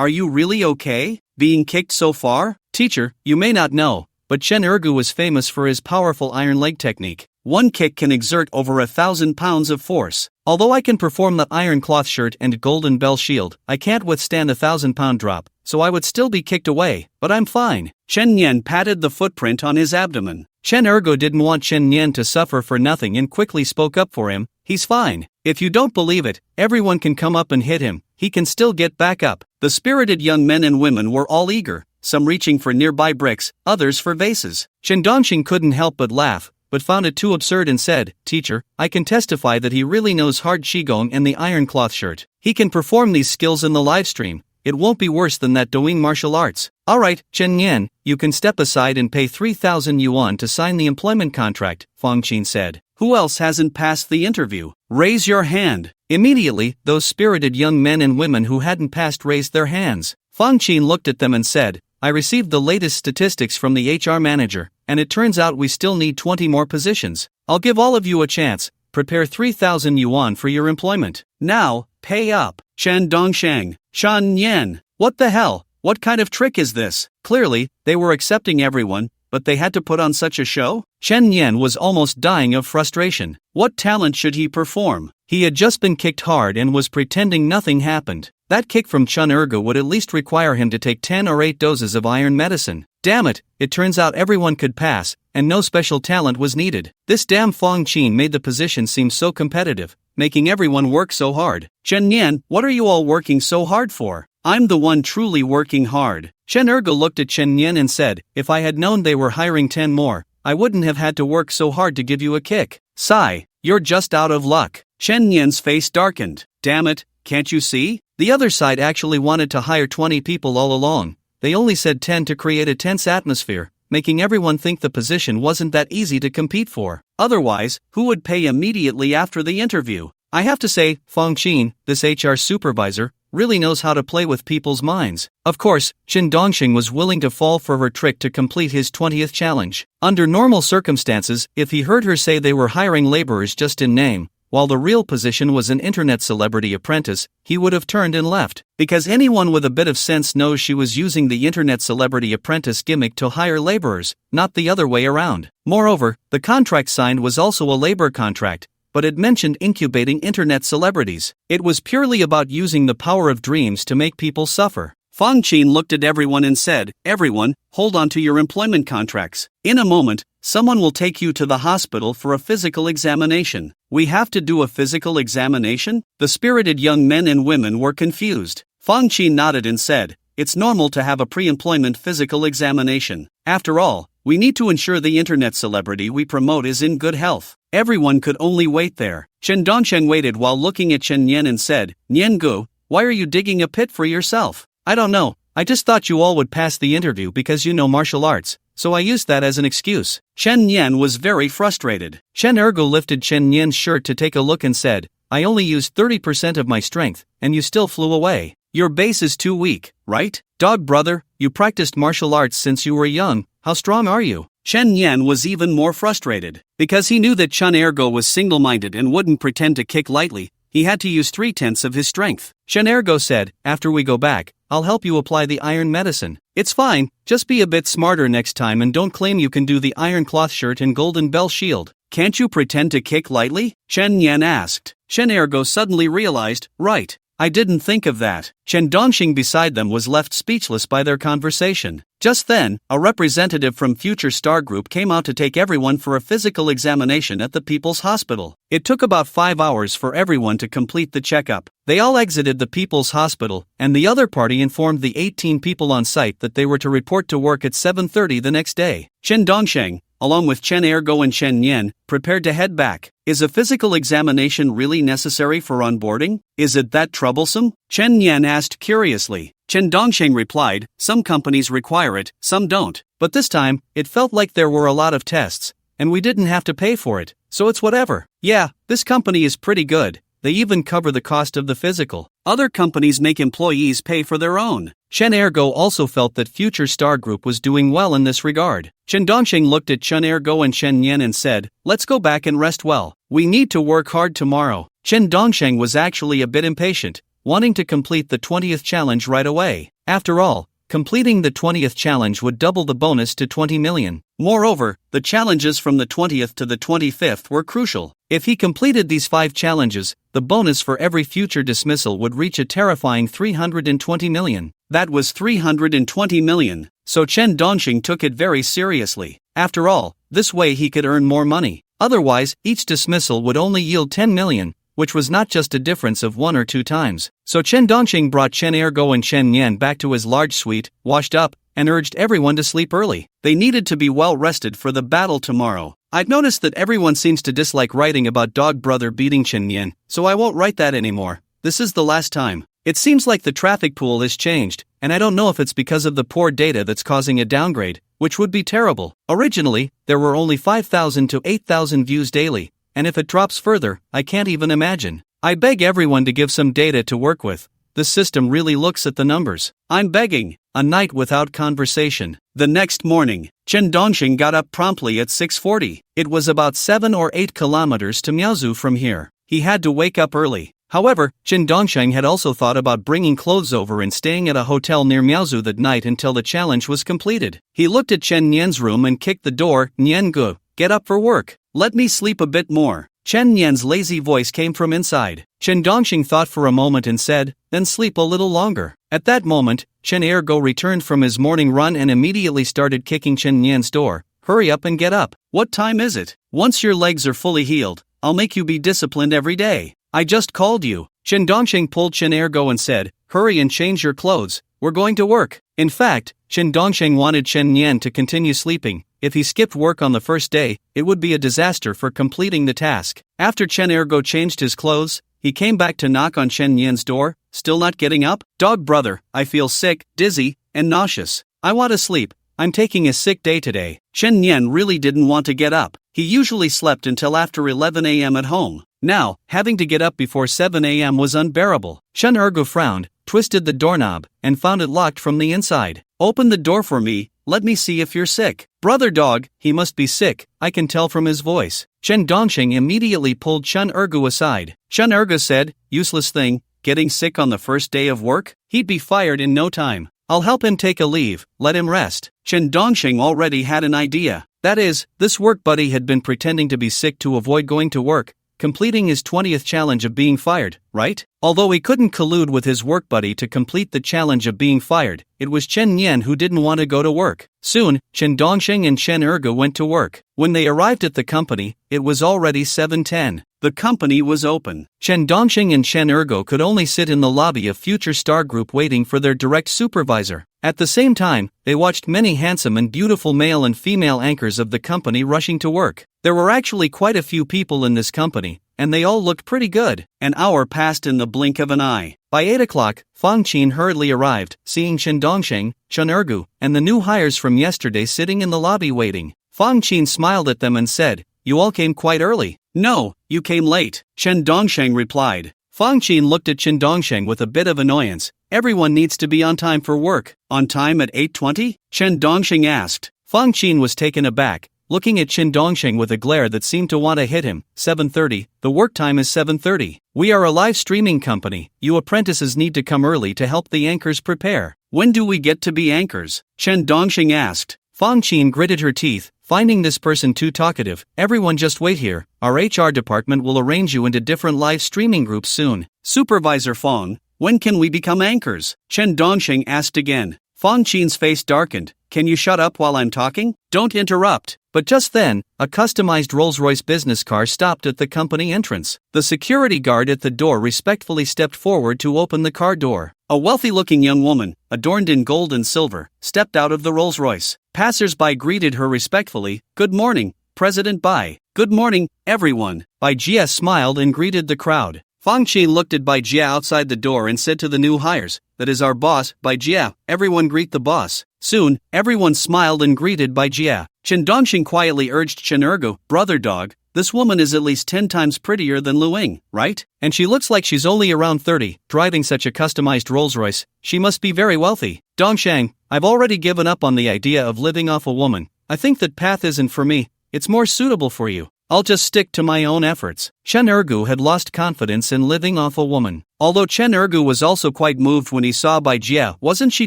you really okay? Being kicked so far? Teacher, you may not know, but Chen Ergu was famous for his powerful iron leg technique. One kick can exert over 1,000 pounds of force. Although I can perform the iron cloth shirt and golden bell shield, I can't withstand a 1,000-pound drop, so I would still be kicked away, but I'm fine. Chen Yan patted the footprint on his abdomen. Chen Ergo didn't want Chen Yan to suffer for nothing and quickly spoke up for him. He's fine. If you don't believe it, everyone can come up and hit him. He can still get back up. The spirited young men and women were all eager, some reaching for nearby bricks, others for vases. Chen Dongxing couldn't help but laugh, but found it too absurd and said, Teacher, I can testify that he really knows hard qigong and the iron cloth shirt. He can perform these skills in the live stream. It won't be worse than that Douyin martial arts. Alright, Chen Yan, you can step aside and pay 3,000 yuan to sign the employment contract, Fang Qin said. Who else hasn't passed the interview? Raise your hand. Immediately, those spirited young men and women who hadn't passed raised their hands. Fang Qin looked at them and said, I received the latest statistics from the HR manager, and it turns out we still need 20 more positions. I'll give all of you a chance. Prepare 3,000 yuan for your employment. Now, pay up. Chen Dongsheng, Shan Yan. What the hell? What kind of trick is this? Clearly, they were accepting everyone, but they had to put on such a show? Chen Yan was almost dying of frustration. What talent should he perform? He had just been kicked hard and was pretending nothing happened. That kick from Chen Ergo would at least require him to take 10 or 8 doses of iron medicine. Damn it, it turns out everyone could pass, and no special talent was needed. This damn Fang Qin made the position seem so competitive, making everyone work so hard. Chen Yan, what are you all working so hard for? I'm the one truly working hard. Chen Ergo looked at Chen Yan and said, if I had known they were hiring 10 more, I wouldn't have had to work so hard to give you a kick. Sigh, you're just out of luck. Chen Yan's face darkened. Damn it, can't you see? The other side actually wanted to hire 20 people all along. They only said 10 to create a tense atmosphere, making everyone think the position wasn't that easy to compete for. Otherwise, who would pay immediately after the interview? I have to say, Fang Qin, this HR supervisor, really knows how to play with people's minds. Of course, Chen Dongxing was willing to fall for her trick to complete his 20th challenge. Under normal circumstances, if he heard her say they were hiring laborers just in name, while the real position was an internet celebrity apprentice, he would have turned and left. Because anyone with a bit of sense knows she was using the internet celebrity apprentice gimmick to hire laborers, not the other way around. Moreover, the contract signed was also a labor contract, but it mentioned incubating internet celebrities. It was purely about using the power of dreams to make people suffer. Fang Qin looked at everyone and said, "Everyone, hold on to your employment contracts. In a moment, someone will take you to the hospital for a physical examination." "We have to do a physical examination?" The spirited young men and women were confused. Fang Qin nodded and said, "It's normal to have a pre-employment physical examination. After all, we need to ensure the internet celebrity we promote is in good health." Everyone could only wait there. Chen Dongsheng waited while looking at Chen Nian and said, "Nian Gu, why are you digging a pit for yourself?" "I don't know, I just thought you all would pass the interview because you know martial arts, so I used that as an excuse." Chen Nian was very frustrated. Chen Ergo lifted Chen Nian's shirt to take a look and said, "I only used 30% of my strength, and you still flew away. Your base is too weak, right? Dog brother, you practiced martial arts since you were young, how strong are you?" Chen Yan was even more frustrated. Because he knew that Chen Ergo was single-minded and wouldn't pretend to kick lightly, he had to use 3/10 of his strength. Chen Ergo said, "After we go back, I'll help you apply the iron medicine. It's fine, just be a bit smarter next time and don't claim you can do the iron cloth shirt and golden bell shield." "Can't you pretend to kick lightly?" Chen Yan asked. Chen Ergo suddenly realized, "Right, I didn't think of that." Chen Dongxing beside them was left speechless by their conversation. Just then, a representative from Future Star Group came out to take everyone for a physical examination at the People's Hospital. It took about 5 hours for everyone to complete the checkup. They all exited the People's Hospital, and the other party informed the 18 people on site that they were to report to work at 7:30 the next day. Chen Dongsheng, along with Chen Ergo and Chen Yen, prepared to head back. "Is a physical examination really necessary for onboarding? Is it that troublesome?" Chen Yen asked curiously. Chen Dongsheng replied, "Some companies require it, some don't. But this time, it felt like there were a lot of tests, and we didn't have to pay for it, so it's whatever. Yeah, this company is pretty good. They even cover the cost of the physical. Other companies make employees pay for their own." Chen Ergo also felt that Future Star Group was doing well in this regard. Chen Dongsheng looked at Chen Ergo and Chen Yen and said, "Let's go back and rest well. We need to work hard tomorrow." Chen Dongsheng was actually a bit impatient, wanting to complete the 20th challenge right away. After all, completing the 20th challenge would double the bonus to 20 million. Moreover, the challenges from the 20th to the 25th were crucial. If he completed these 5 challenges, the bonus for every future dismissal would reach a terrifying 320 million. That was 320 million, so Chen Dongxing took it very seriously. After all, this way he could earn more money. Otherwise, each dismissal would only yield 10 million, which was not just a difference of 1 or 2 times. So Chen Dongxing brought Chen Ergo and Chen Yan back to his large suite, washed up, and urged everyone to sleep early. They needed to be well rested for the battle tomorrow. "I've noticed that everyone seems to dislike writing about Dog Brother beating Chen Yan, so I won't write that anymore. This is the last time. It seems like the traffic pool has changed, and I don't know if it's because of the poor data that's causing a downgrade, which would be terrible. Originally, there were only 5,000 to 8,000 views daily, and if it drops further, I can't even imagine. I beg everyone to give some data to work with. The system really looks at the numbers. I'm begging." A night without conversation. The next morning, Chen Dongxing got up promptly at 6:40. It was about 7 or 8 kilometers to Miaozhu from here. He had to wake up early. However, Chen Dongsheng had also thought about bringing clothes over and staying at a hotel near Miaozhu that night until the challenge was completed. He looked at Chen Nian's room and kicked the door. "Nian Gu, get up for work. Let me sleep a bit more." Chen Nian's lazy voice came from inside. Chen Dongxing thought for a moment and said, "Then sleep a little longer." At that moment, Chen Ergo returned from his morning run and immediately started kicking Chen Nian's door. "Hurry up and get up. What time is it? Once your legs are fully healed, I'll make you be disciplined every day. I just called you." Chen Dongxing pulled Chen Ergo and said, "Hurry and change your clothes. We're going to work." In fact, Chen Dongxing wanted Chen Nian to continue sleeping. If he skipped work on the first day, it would be a disaster for completing the task. After Chen Ergo changed his clothes, he came back to knock on Chen Nian's door. "Still not getting up? Dog brother, I feel sick, dizzy, and nauseous. I want to sleep. I'm taking a sick day today." Chen Nian really didn't want to get up. He usually slept until after 11 a.m. at home. Now, having to get up before 7 a.m. was unbearable. Chen Ergo frowned, twisted the doorknob, and found it locked from the inside. Open the door for me, let me see if you're sick. Brother dog, he must be sick, I can tell from his voice. Chen Dongxing immediately pulled Chun Ergu aside. Chun Ergu said, useless thing, getting sick on the first day of work? He'd be fired in no time. I'll help him take a leave, let him rest. Chen Dongxing already had an idea. That is, this work buddy had been pretending to be sick to avoid going to work, completing his 20th challenge of being fired, right? Although he couldn't collude with his work buddy to complete the challenge of being fired, it was Chen Nian who didn't want to go to work. Soon, Chen Dongxing and Chen Ergu went to work. When they arrived at the company, it was already 7:10. The company was open. Chen Dongxing and Chen Ergu could only sit in the lobby of Future Star Group waiting for their direct supervisor. At the same time, they watched many handsome and beautiful male and female anchors of the company rushing to work. There were actually quite a few people in this company, and they all looked pretty good. An hour passed in the blink of an eye. By 8 o'clock, Fang Qin hurriedly arrived, seeing Chen Dongxing, Chen Ergu, and the new hires from yesterday sitting in the lobby waiting. Fang Qin smiled at them and said, "You all came quite early." "No, you came late," Chen Dongxing replied. Fang Qin looked at Chen Dongxing with a bit of annoyance. "Everyone needs to be on time for work." "On time at 8:20? Chen Dongxing asked. Fang Qin was taken aback, looking at Chen Dongxing with a glare that seemed to want to hit him. 7:30, the work time is 7:30. We are a live streaming company, you apprentices need to come early to help the anchors prepare. When do we get to be anchors? Chen Dongxing asked. Fang Qin gritted her teeth, finding this person too talkative. "Everyone just wait here, our HR department will arrange you into different live streaming groups soon." "Supervisor Fang, when can we become anchors?" Chen Dongxing asked again. Fang Qin's face darkened. "Can you shut up while I'm talking? Don't interrupt." But just then, a customized Rolls-Royce business car stopped at the company entrance. The security guard at the door respectfully stepped forward to open the car door. A wealthy-looking young woman, adorned in gold and silver, stepped out of the Rolls-Royce. Passers-by greeted her respectfully. "Good morning, President Bai." "Good morning, everyone." Bai Jia smiled and greeted the crowd. Fang Qin looked at Bai Jia outside the door and said to the new hires, "That is our boss, Bai Jia. Everyone greet the boss." Soon, everyone smiled and greeted Bai Jia. Chen Dongxing quietly urged Chen Ergu, "Brother dog, this woman is at least 10 times prettier than Luing, right? And she looks like she's only around 30, driving such a customized Rolls-Royce. She must be very wealthy." "Dongshang, I've already given up on the idea of living off a woman. I think that path isn't for me, it's more suitable for you. I'll just stick to my own efforts." Chen Ergu had lost confidence in living off a woman. Although Chen Ergu was also quite moved when he saw Bai Jia, wasn't she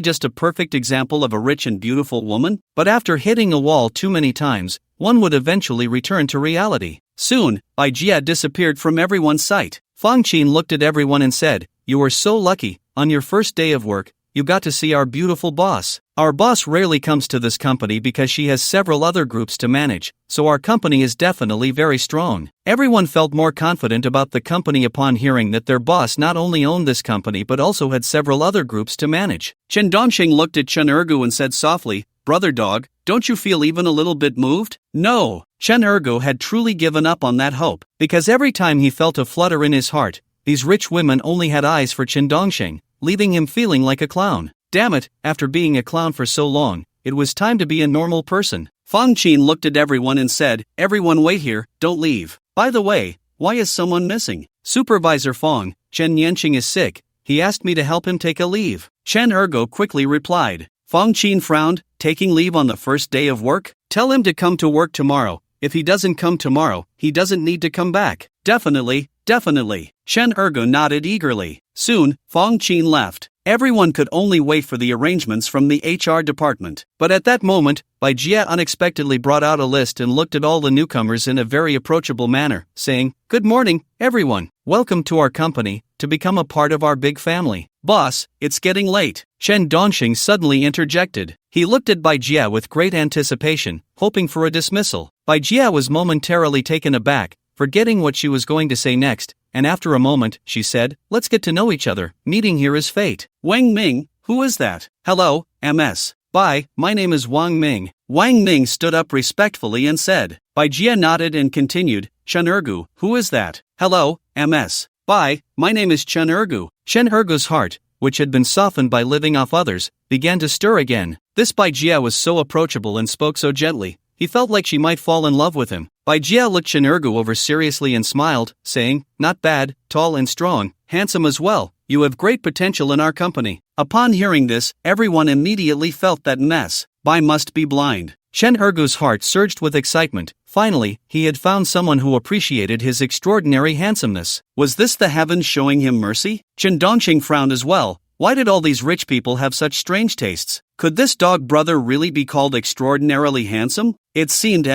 just a perfect example of a rich and beautiful woman? But after hitting a wall too many times, one would eventually return to reality. Soon, Bai Jia disappeared from everyone's sight. Fang Qin looked at everyone and said, "You are so lucky, on your first day of work, you got to see our beautiful boss. Our boss rarely comes to this company because she has several other groups to manage, so our company is definitely very strong." Everyone felt more confident about the company upon hearing that their boss not only owned this company but also had several other groups to manage. Chen Dongxing looked at Chen Ergu and said softly, "Brother dog, don't you feel even a little bit moved?" No, Chen Ergu had truly given up on that hope, because every time he felt a flutter in his heart, these rich women only had eyes for Chen Dongxing, leaving him feeling like a clown. Damn it, after being a clown for so long, it was time to be a normal person. Fang Qin looked at everyone and said, "Everyone wait here, don't leave. By the way, why is someone missing?" "Supervisor Fang, Chen Yanqing is sick, he asked me to help him take a leave." Chen Ergo quickly replied. Fang Qin frowned, "Taking leave on the first day of work? Tell him to come to work tomorrow. If he doesn't come tomorrow, he doesn't need to come back." "Definitely, definitely." Chen Ergo nodded eagerly. Soon, Fang Qin left. Everyone could only wait for the arrangements from the HR department. But at that moment, Bai Jia unexpectedly brought out a list and looked at all the newcomers in a very approachable manner, saying, "Good morning, everyone. Welcome to our company, to become a part of our big family." "Boss, it's getting late," Chen Dongxing suddenly interjected. He looked at Bai Jia with great anticipation, hoping for a dismissal. Bai Jia was momentarily taken aback, forgetting what she was going to say next, and after a moment, she said, "Let's get to know each other, meeting here is fate." "Wang Ming, who is that?" "Hello, MS. Bai, my name is Wang Ming." Wang Ming stood up respectfully and said. Bai Jia nodded and continued, "Chen Ergu, who is that?" "Hello, MS. Bai, my name is Chen Ergu." Chen Ergu's heart, which had been softened by living off others, began to stir again. This Bai Jia was so approachable and spoke so gently, he felt like she might fall in love with him. Bai Jia looked Chen Ergu over seriously and smiled, saying, "Not bad, tall and strong, handsome as well, you have great potential in our company. Upon hearing this, everyone immediately felt that Bai must be blind. Chen Ergu's heart surged with excitement. Finally, he had found someone who appreciated his extraordinary handsomeness. Was this the heavens showing him mercy? Chen Dongxing frowned as well. Why did all these rich people have such strange tastes? Could this dog brother really be called extraordinarily handsome? It seemed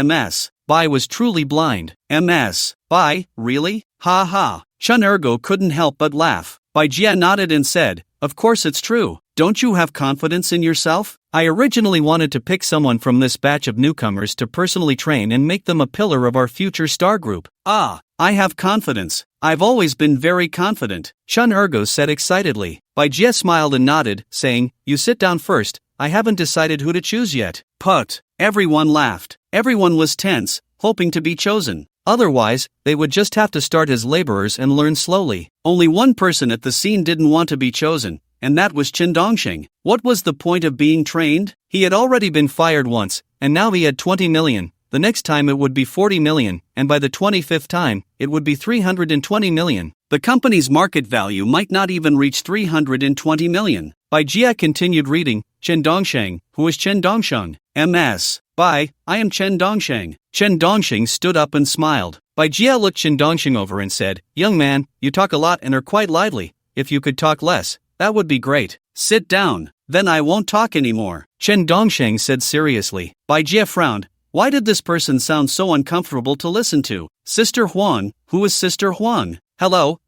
Bai was truly blind. Bai, really? Ha ha. Chen Ergo couldn't help but laugh. Bai Jia nodded and said, of course it's true. Don't you have confidence in yourself? I originally wanted to pick someone from this batch of newcomers to personally train and make them a pillar of our future star group. Ah, I have confidence. I've always been very confident, Chen Ergo said excitedly. Bai Jia smiled and nodded, saying, you sit down first, I haven't decided who to choose yet. Put. Everyone laughed. Everyone was tense, hoping to be chosen. Otherwise, they would just have to start as laborers and learn slowly. Only one person at the scene didn't want to be chosen, and that was Chen Dongxing. What was the point of being trained? He had already been fired once, and now he had 20 million. The next time it would be 40 million, and by the 25th time, it would be 320 million. The company's market value might not even reach 320 million. Bai Jia continued reading, Chen Dongsheng, who is Chen Dongsheng? Bai, I am Chen Dongsheng. Chen Dongsheng stood up and smiled. Bai Jia looked Chen Dongsheng over and said, young man, you talk a lot and are quite lively. If you could talk less, that would be great. Sit down, then I won't talk anymore, Chen Dongsheng said seriously. Bai Jia frowned. Why did this person sound so uncomfortable to listen to? Sister Huang, who is Sister Huang? Hello,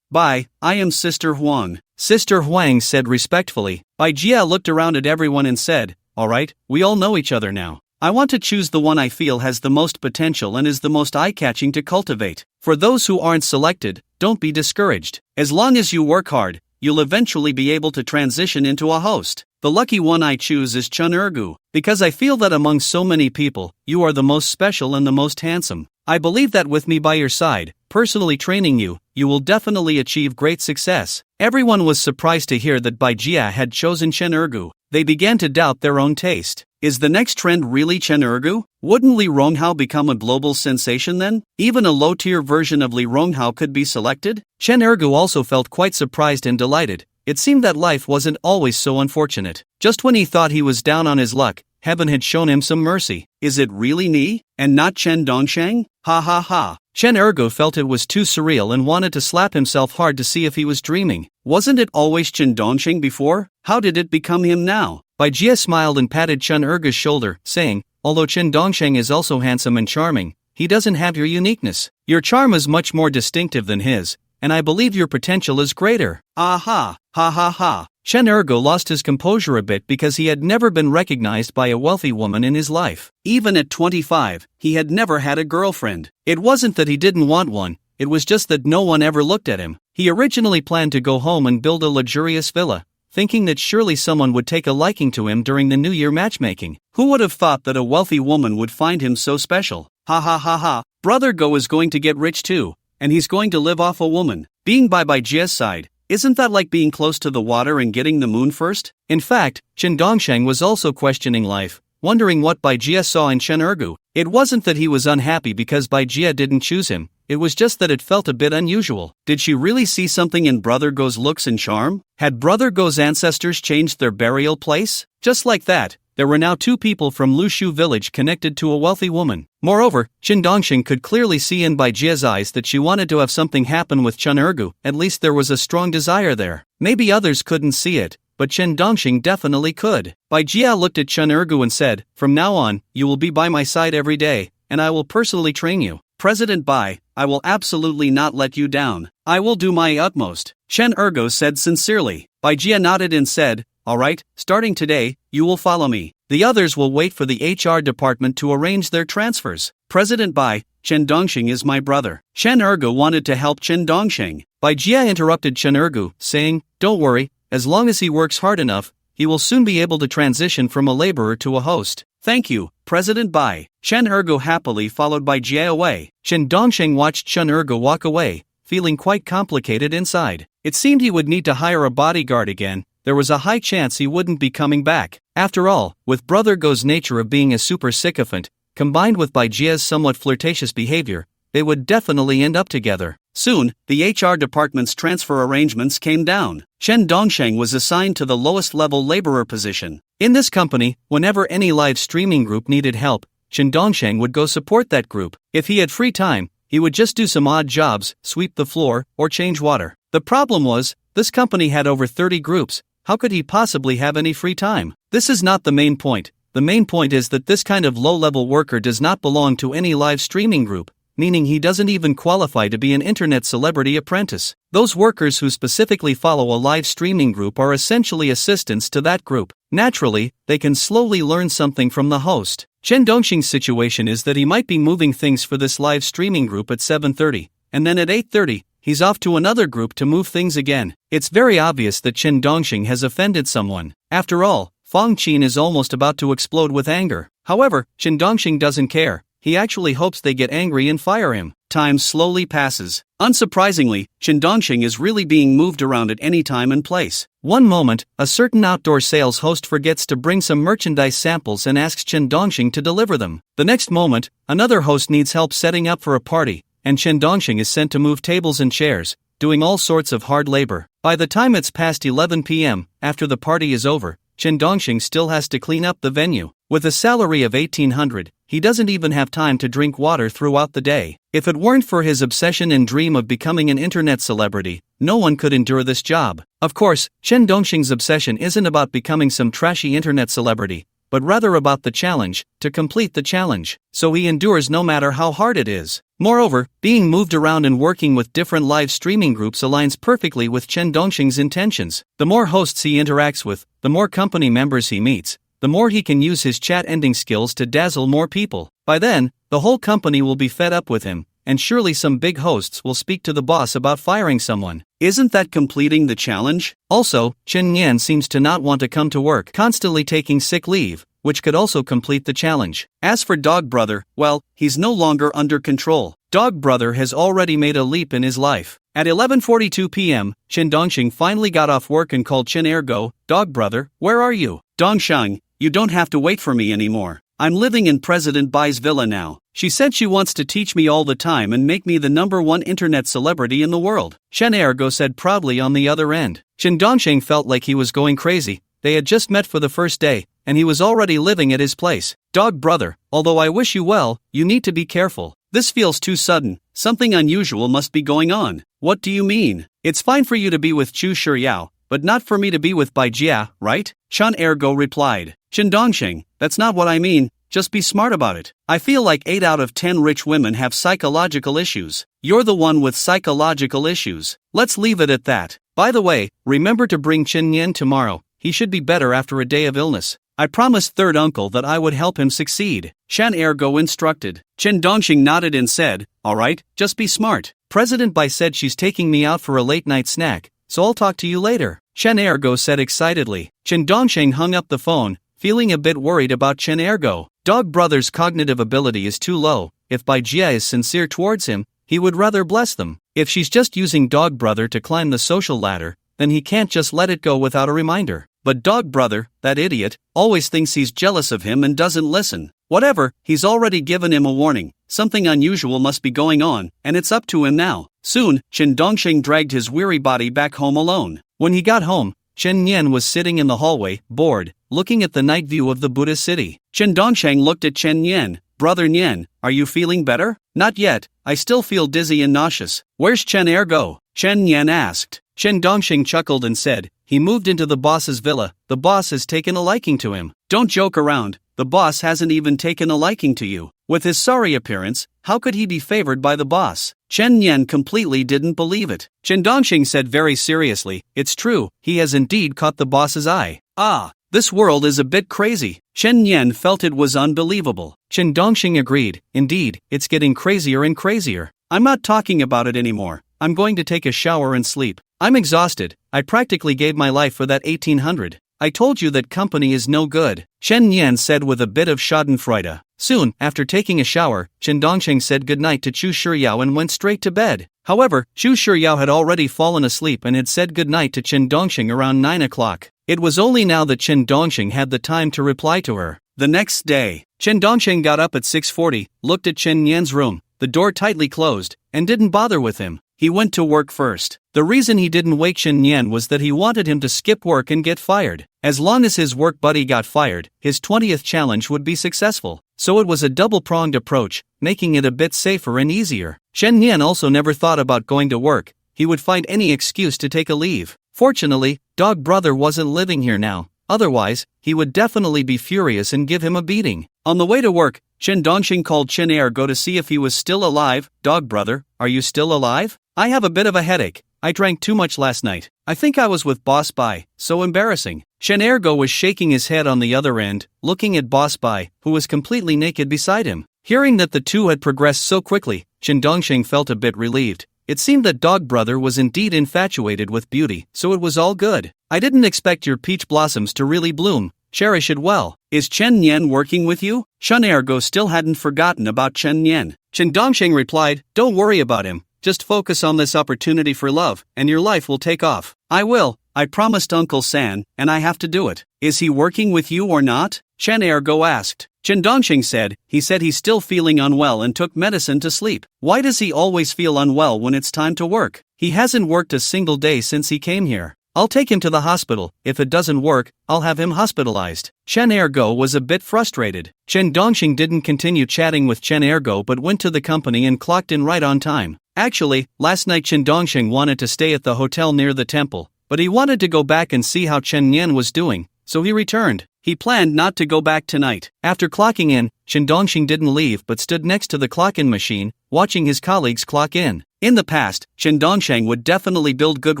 Bai, I am Sister Huang. Sister Huang said respectfully. Bai Jia looked around at everyone and said, alright, we all know each other now. I want to choose the one I feel has the most potential and is the most eye-catching to cultivate. For those who aren't selected, don't be discouraged. As long as you work hard, you'll eventually be able to transition into a host. The lucky one I choose is Chen Ergu, because I feel that among so many people, you are the most special and the most handsome. I believe that with me by your side, personally training you, you will definitely achieve great success. Everyone was surprised to hear that Bai Jia had chosen Chen Ergu. They began to doubt their own taste. Is the next trend really Chen Ergu? Wouldn't Li Ronghao become a global sensation then? Even a low-tier version of Li Ronghao could be selected? Chen Ergu also felt quite surprised and delighted. It seemed that life wasn't always so unfortunate. Just when he thought he was down on his luck, heaven had shown him some mercy. Is it really Ni, and not Chen Dongsheng? Ha ha ha. Chen Ergo felt it was too surreal and wanted to slap himself hard to see if he was dreaming. Wasn't it always Chen Dongsheng before? How did it become him now? Bai Jia smiled and patted Chen Ergo's shoulder, saying, although Chen Dongsheng is also handsome and charming, he doesn't have your uniqueness. Your charm is much more distinctive than his, and I believe your potential is greater. Aha, ha ha ha. Chen Ergo lost his composure a bit because he had never been recognized by a wealthy woman in his life. Even at 25, he had never had a girlfriend. It wasn't that he didn't want one, it was just that no one ever looked at him. He originally planned to go home and build a luxurious villa, thinking that surely someone would take a liking to him during the New Year matchmaking. Who would have thought that a wealthy woman would find him so special? Ha ha ha ha. Brother Go is going to get rich too, and he's going to live off a woman. Being by Bai Jia's side, isn't that like being close to the water and getting the moon first? In fact, Chen Dongsheng was also questioning life, wondering what Bai Jia saw in Chen Ergu. It wasn't that he was unhappy because Bai Jia didn't choose him, it was just that it felt a bit unusual. Did she really see something in Brother Go's looks and charm? Had Brother Go's ancestors changed their burial place? Just like that, there were now two people from Lushu village connected to a wealthy woman. Moreover, Chen Dongsheng could clearly see in Bai Jia's eyes that she wanted to have something happen with Chen Ergu. At least there was a strong desire there. Maybe others couldn't see it, but Chen Dongsheng definitely could. Bai Jia looked at Chen Ergu and said, from now on, you will be by my side every day, and I will personally train you. President Bai, I will absolutely not let you down. I will do my utmost, Chen Ergo said sincerely. Bai Jia nodded and said, alright, starting today, you will follow me. The others will wait for the HR department to arrange their transfers. President Bai, Chen Dongsheng is my brother. Chen Ergo wanted to help Chen Dongsheng. Bai Jia interrupted Chen Ergu, saying, don't worry, as long as he works hard enough, he will soon be able to transition from a laborer to a host. Thank you, President Bai. Chen Ergo happily followed Bai Jia away. Chen Dongsheng watched Chen Ergo walk away, feeling quite complicated inside. It seemed he would need to hire a bodyguard again. There was a high chance he wouldn't be coming back. After all, with Brother Go's nature of being a super sycophant, combined with Bai Jia's somewhat flirtatious behavior, they would definitely end up together. Soon, the HR department's transfer arrangements came down. Chen Dongsheng was assigned to the lowest-level laborer position. In this company, whenever any live streaming group needed help, Chen Dongsheng would go support that group. If he had free time, he would just do some odd jobs, sweep the floor, or change water. The problem was, this company had over 30 groups. How could he possibly have any free time? This is not the main point. The main point is that this kind of low-level worker does not belong to any live streaming group, meaning he doesn't even qualify to be an internet celebrity apprentice. Those workers who specifically follow a live streaming group are essentially assistants to that group. Naturally, they can slowly learn something from the host. Chen Dongxing's situation is that he might be moving things for this live streaming group at 7:30, and then at 8:30, he's off to another group to move things again. It's very obvious that Chen Dongxing has offended someone. After all, Fong Qin is almost about to explode with anger. However, Chen Dongxing doesn't care. He actually hopes they get angry and fire him. Time slowly passes. Unsurprisingly, Chen Dongxing is really being moved around at any time and place. One moment, a certain outdoor sales host forgets to bring some merchandise samples and asks Chen Dongxing to deliver them. The next moment, another host needs help setting up for a party, and Chen Dongxing is sent to move tables and chairs, doing all sorts of hard labor. By the time it's past 11 p.m., after the party is over, Chen Dongxing still has to clean up the venue. With a salary of 1,800, he doesn't even have time to drink water throughout the day. If it weren't for his obsession and dream of becoming an internet celebrity, no one could endure this job. Of course, Chen Dongxing's obsession isn't about becoming some trashy internet celebrity, but rather about the challenge, to complete the challenge. So he endures no matter how hard it is. Moreover, being moved around and working with different live streaming groups aligns perfectly with Chen Dongxing's intentions. The more hosts he interacts with, the more company members he meets, the more he can use his chat-ending skills to dazzle more people. By then, the whole company will be fed up with him, and surely some big hosts will speak to the boss about firing someone. Isn't that completing the challenge? Also, Chen Yan seems to not want to come to work, constantly taking sick leave, which could also complete the challenge. As for Dog Brother, well, he's no longer under control. Dog Brother has already made a leap in his life. At 11:42 p.m., Chen Dongxing finally got off work and called Chen Ergo. Dog Brother, where are you? Dongsheng, you don't have to wait for me anymore. I'm living in President Bai's villa now. She said she wants to teach me all the time and make me the #1 internet celebrity in the world. Chen Ergo said proudly on the other end. Chen Dongxing felt like he was going crazy. They had just met for the first day, and he was already living at his place. Dog Brother, although I wish you well, you need to be careful. This feels too sudden. Something unusual must be going on. What do you mean? It's fine for you to be with Chu Shiryao, but not for me to be with Bai Jia, right? Chen Ergo replied. Chen Dongxing, that's not what I mean, just be smart about it. I feel like 8 out of 10 rich women have psychological issues. You're the one with psychological issues. Let's leave it at that. By the way, remember to bring Chen Yan tomorrow. He should be better after a day of illness. I promised third uncle that I would help him succeed. Chen Ergo instructed. Chen Dongxing nodded and said, alright, just be smart. President Bai said she's taking me out for a late-night snack, so I'll talk to you later. Chen Ergo said excitedly. Chen Dongxing hung up the phone, feeling a bit worried about Chen Ergo. Dog Brother's cognitive ability is too low. If Bai Jia is sincere towards him, he would rather bless them. If she's just using Dog Brother to climb the social ladder, then he can't just let it go without a reminder. But Dog Brother, that idiot, always thinks he's jealous of him and doesn't listen. Whatever, he's already given him a warning. Something unusual must be going on, and it's up to him now. Soon, Chen Dongxing dragged his weary body back home alone. When he got home, Chen Yan was sitting in the hallway, bored, looking at the night view of the Buddha city. Chen Dongxing looked at Chen Yan. Brother Yan, are you feeling better? Not yet, I still feel dizzy and nauseous. Where's Chen Ergo? Chen Yan asked. Chen Dongxing chuckled and said, he moved into the boss's villa. The boss has taken a liking to him. Don't joke around, the boss hasn't even taken a liking to you. With his sorry appearance, how could he be favored by the boss? Chen Yan completely didn't believe it. Chen Dongxing said very seriously, it's true, he has indeed caught the boss's eye. Ah, this world is a bit crazy. Chen Yan felt it was unbelievable. Chen Dongxing agreed, indeed, it's getting crazier and crazier. I'm not talking about it anymore. I'm going to take a shower and sleep. I'm exhausted. I practically gave my life for that 1800. I told you that company is no good, Chen Yan said with a bit of schadenfreude. Soon, after taking a shower, Chen Dongxing said goodnight to Chu Shiryao and went straight to bed. However, Chu Shiryao had already fallen asleep and had said goodnight to Chen Dongxing around 9 o'clock. It was only now that Chen Dongxing had the time to reply to her. The next day, Chen Dongxing got up at 6:40, looked at Chen Yan's room, the door tightly closed, and didn't bother with him. he went to work first. The reason he didn't wake Chen Nian was that he wanted him to skip work and get fired. As long as his work buddy got fired, his 20th challenge would be successful. So it was a double-pronged approach, making it a bit safer and easier. Chen Nian also never thought about going to work. He would find any excuse to take a leave. Fortunately, Dog Brother wasn't living here now. Otherwise, he would definitely be furious and give him a beating. On the way to work, Chen Dongxing called Chen Ergo to see if he was still alive. Dog Brother, are you still alive? I have a bit of a headache. I drank too much last night. I think I was with Boss Bai. So embarrassing. Chen Ergo was shaking his head on the other end, looking at Boss Bai, who was completely naked beside him. Hearing that the two had progressed so quickly, Chen Dongxing felt a bit relieved. It seemed that Dog Brother was indeed infatuated with beauty, so it was all good. I didn't expect your peach blossoms to really bloom. Cherish it well. Is Chen Nian working with you? Chen Ergo still hadn't forgotten about Chen Nian. Chen Dongxing replied, don't worry about him. Just focus on this opportunity for love, and your life will take off. I will. I promised Uncle San, and I have to do it. Is he working with you or not? Chen Ergo asked. Chen Dongxing said he's still feeling unwell and took medicine to sleep. Why does he always feel unwell when it's time to work? He hasn't worked a single day since he came here. I'll take him to the hospital. If it doesn't work, I'll have him hospitalized. Chen Ergo was a bit frustrated. Chen Dongxing didn't continue chatting with Chen Ergo but went to the company and clocked in right on time. Actually, last night Chen Dongxing wanted to stay at the hotel near the temple, but he wanted to go back and see how Chen Nian was doing, so he returned. He planned not to go back tonight. After clocking in, Chen Dongxing didn't leave but stood next to the clock-in machine, watching his colleagues clock in. In the past, Chen Dongxing would definitely build good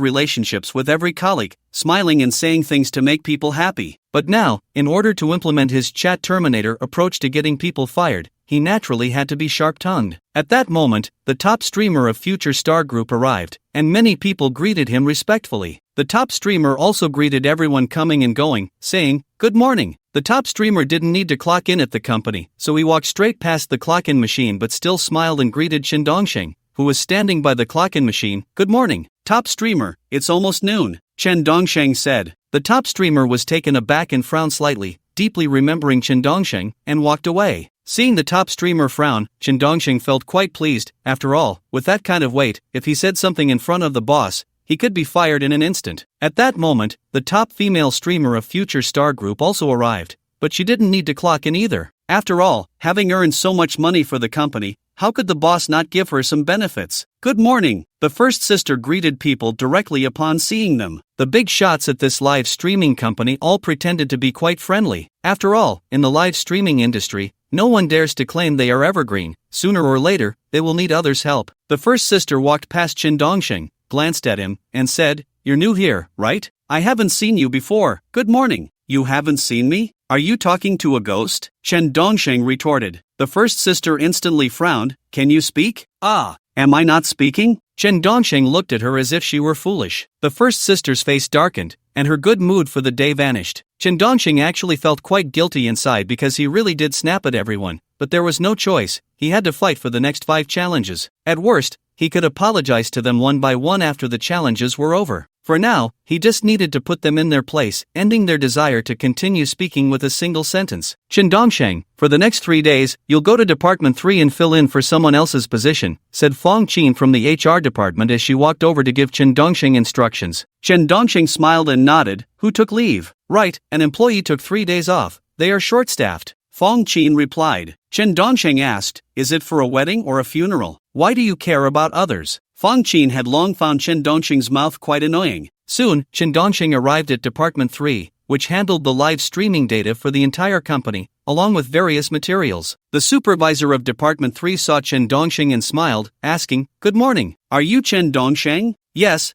relationships with every colleague, smiling and saying things to make people happy. But now, in order to implement his chat terminator approach to getting people fired, he naturally had to be sharp-tongued. At that moment, the top streamer of Future Star Group arrived, and many people greeted him respectfully. The top streamer also greeted everyone coming and going, saying, "Good morning." The top streamer didn't need to clock in at the company, so he walked straight past the clock-in machine but still smiled and greeted Chen Dongxing, who was standing by the clock-in machine. "Good morning, top streamer, it's almost noon," Chen Dongxing said. The top streamer was taken aback and frowned slightly, deeply remembering Chen Dongxing, and walked away. Seeing the top streamer frown, Chen Dongxing felt quite pleased. After all, with that kind of weight, if he said something in front of the boss, he could be fired in an instant. At that moment, the top female streamer of Future Star Group also arrived, but she didn't need to clock in either. After all, having earned so much money for the company, how could the boss not give her some benefits? "Good morning," the first sister greeted people directly upon seeing them. The big shots at this live streaming company all pretended to be quite friendly. After all, in the live streaming industry, no one dares to claim they are evergreen. Sooner or later, they will need others' help. The first sister walked past Chen Dongxing, glanced at him, and said, "You're new here, right? I haven't seen you before. Good morning." "You haven't seen me? Are you talking to a ghost?" Chen Dongxing retorted. The first sister instantly frowned. "Can you speak?" "Ah, am I not speaking?" Chen Dongxing looked at her as if she were foolish. The first sister's face darkened, and her good mood for the day vanished. Chen Dongxing actually felt quite guilty inside because he really did snap at everyone, but there was no choice. He had to fight for the next 5 challenges. At worst, he could apologize to them one by one after the challenges were over. For now, he just needed to put them in their place, ending their desire to continue speaking with a single sentence. "Chen Dongxing, for the next 3 days, you'll go to Department 3 and fill in for someone else's position," said Fong Qin from the HR department as she walked over to give Chen Dongxing instructions. Chen Dongxing smiled and nodded. "Who took leave?" "Right, an employee took 3 days off. They are short-staffed," Fong Qin replied. Chen Dongxing asked, "Is it for a wedding or a funeral? Why do you care about others?" Fong Qin had long found Chen Dongxing's mouth quite annoying. Soon, Chen Dongxing arrived at Department 3, which handled the live streaming data for the entire company, along with various materials. The supervisor of Department 3 saw Chen Dongxing and smiled, asking, "Good morning. Are you Chen Dongxing?" Yes.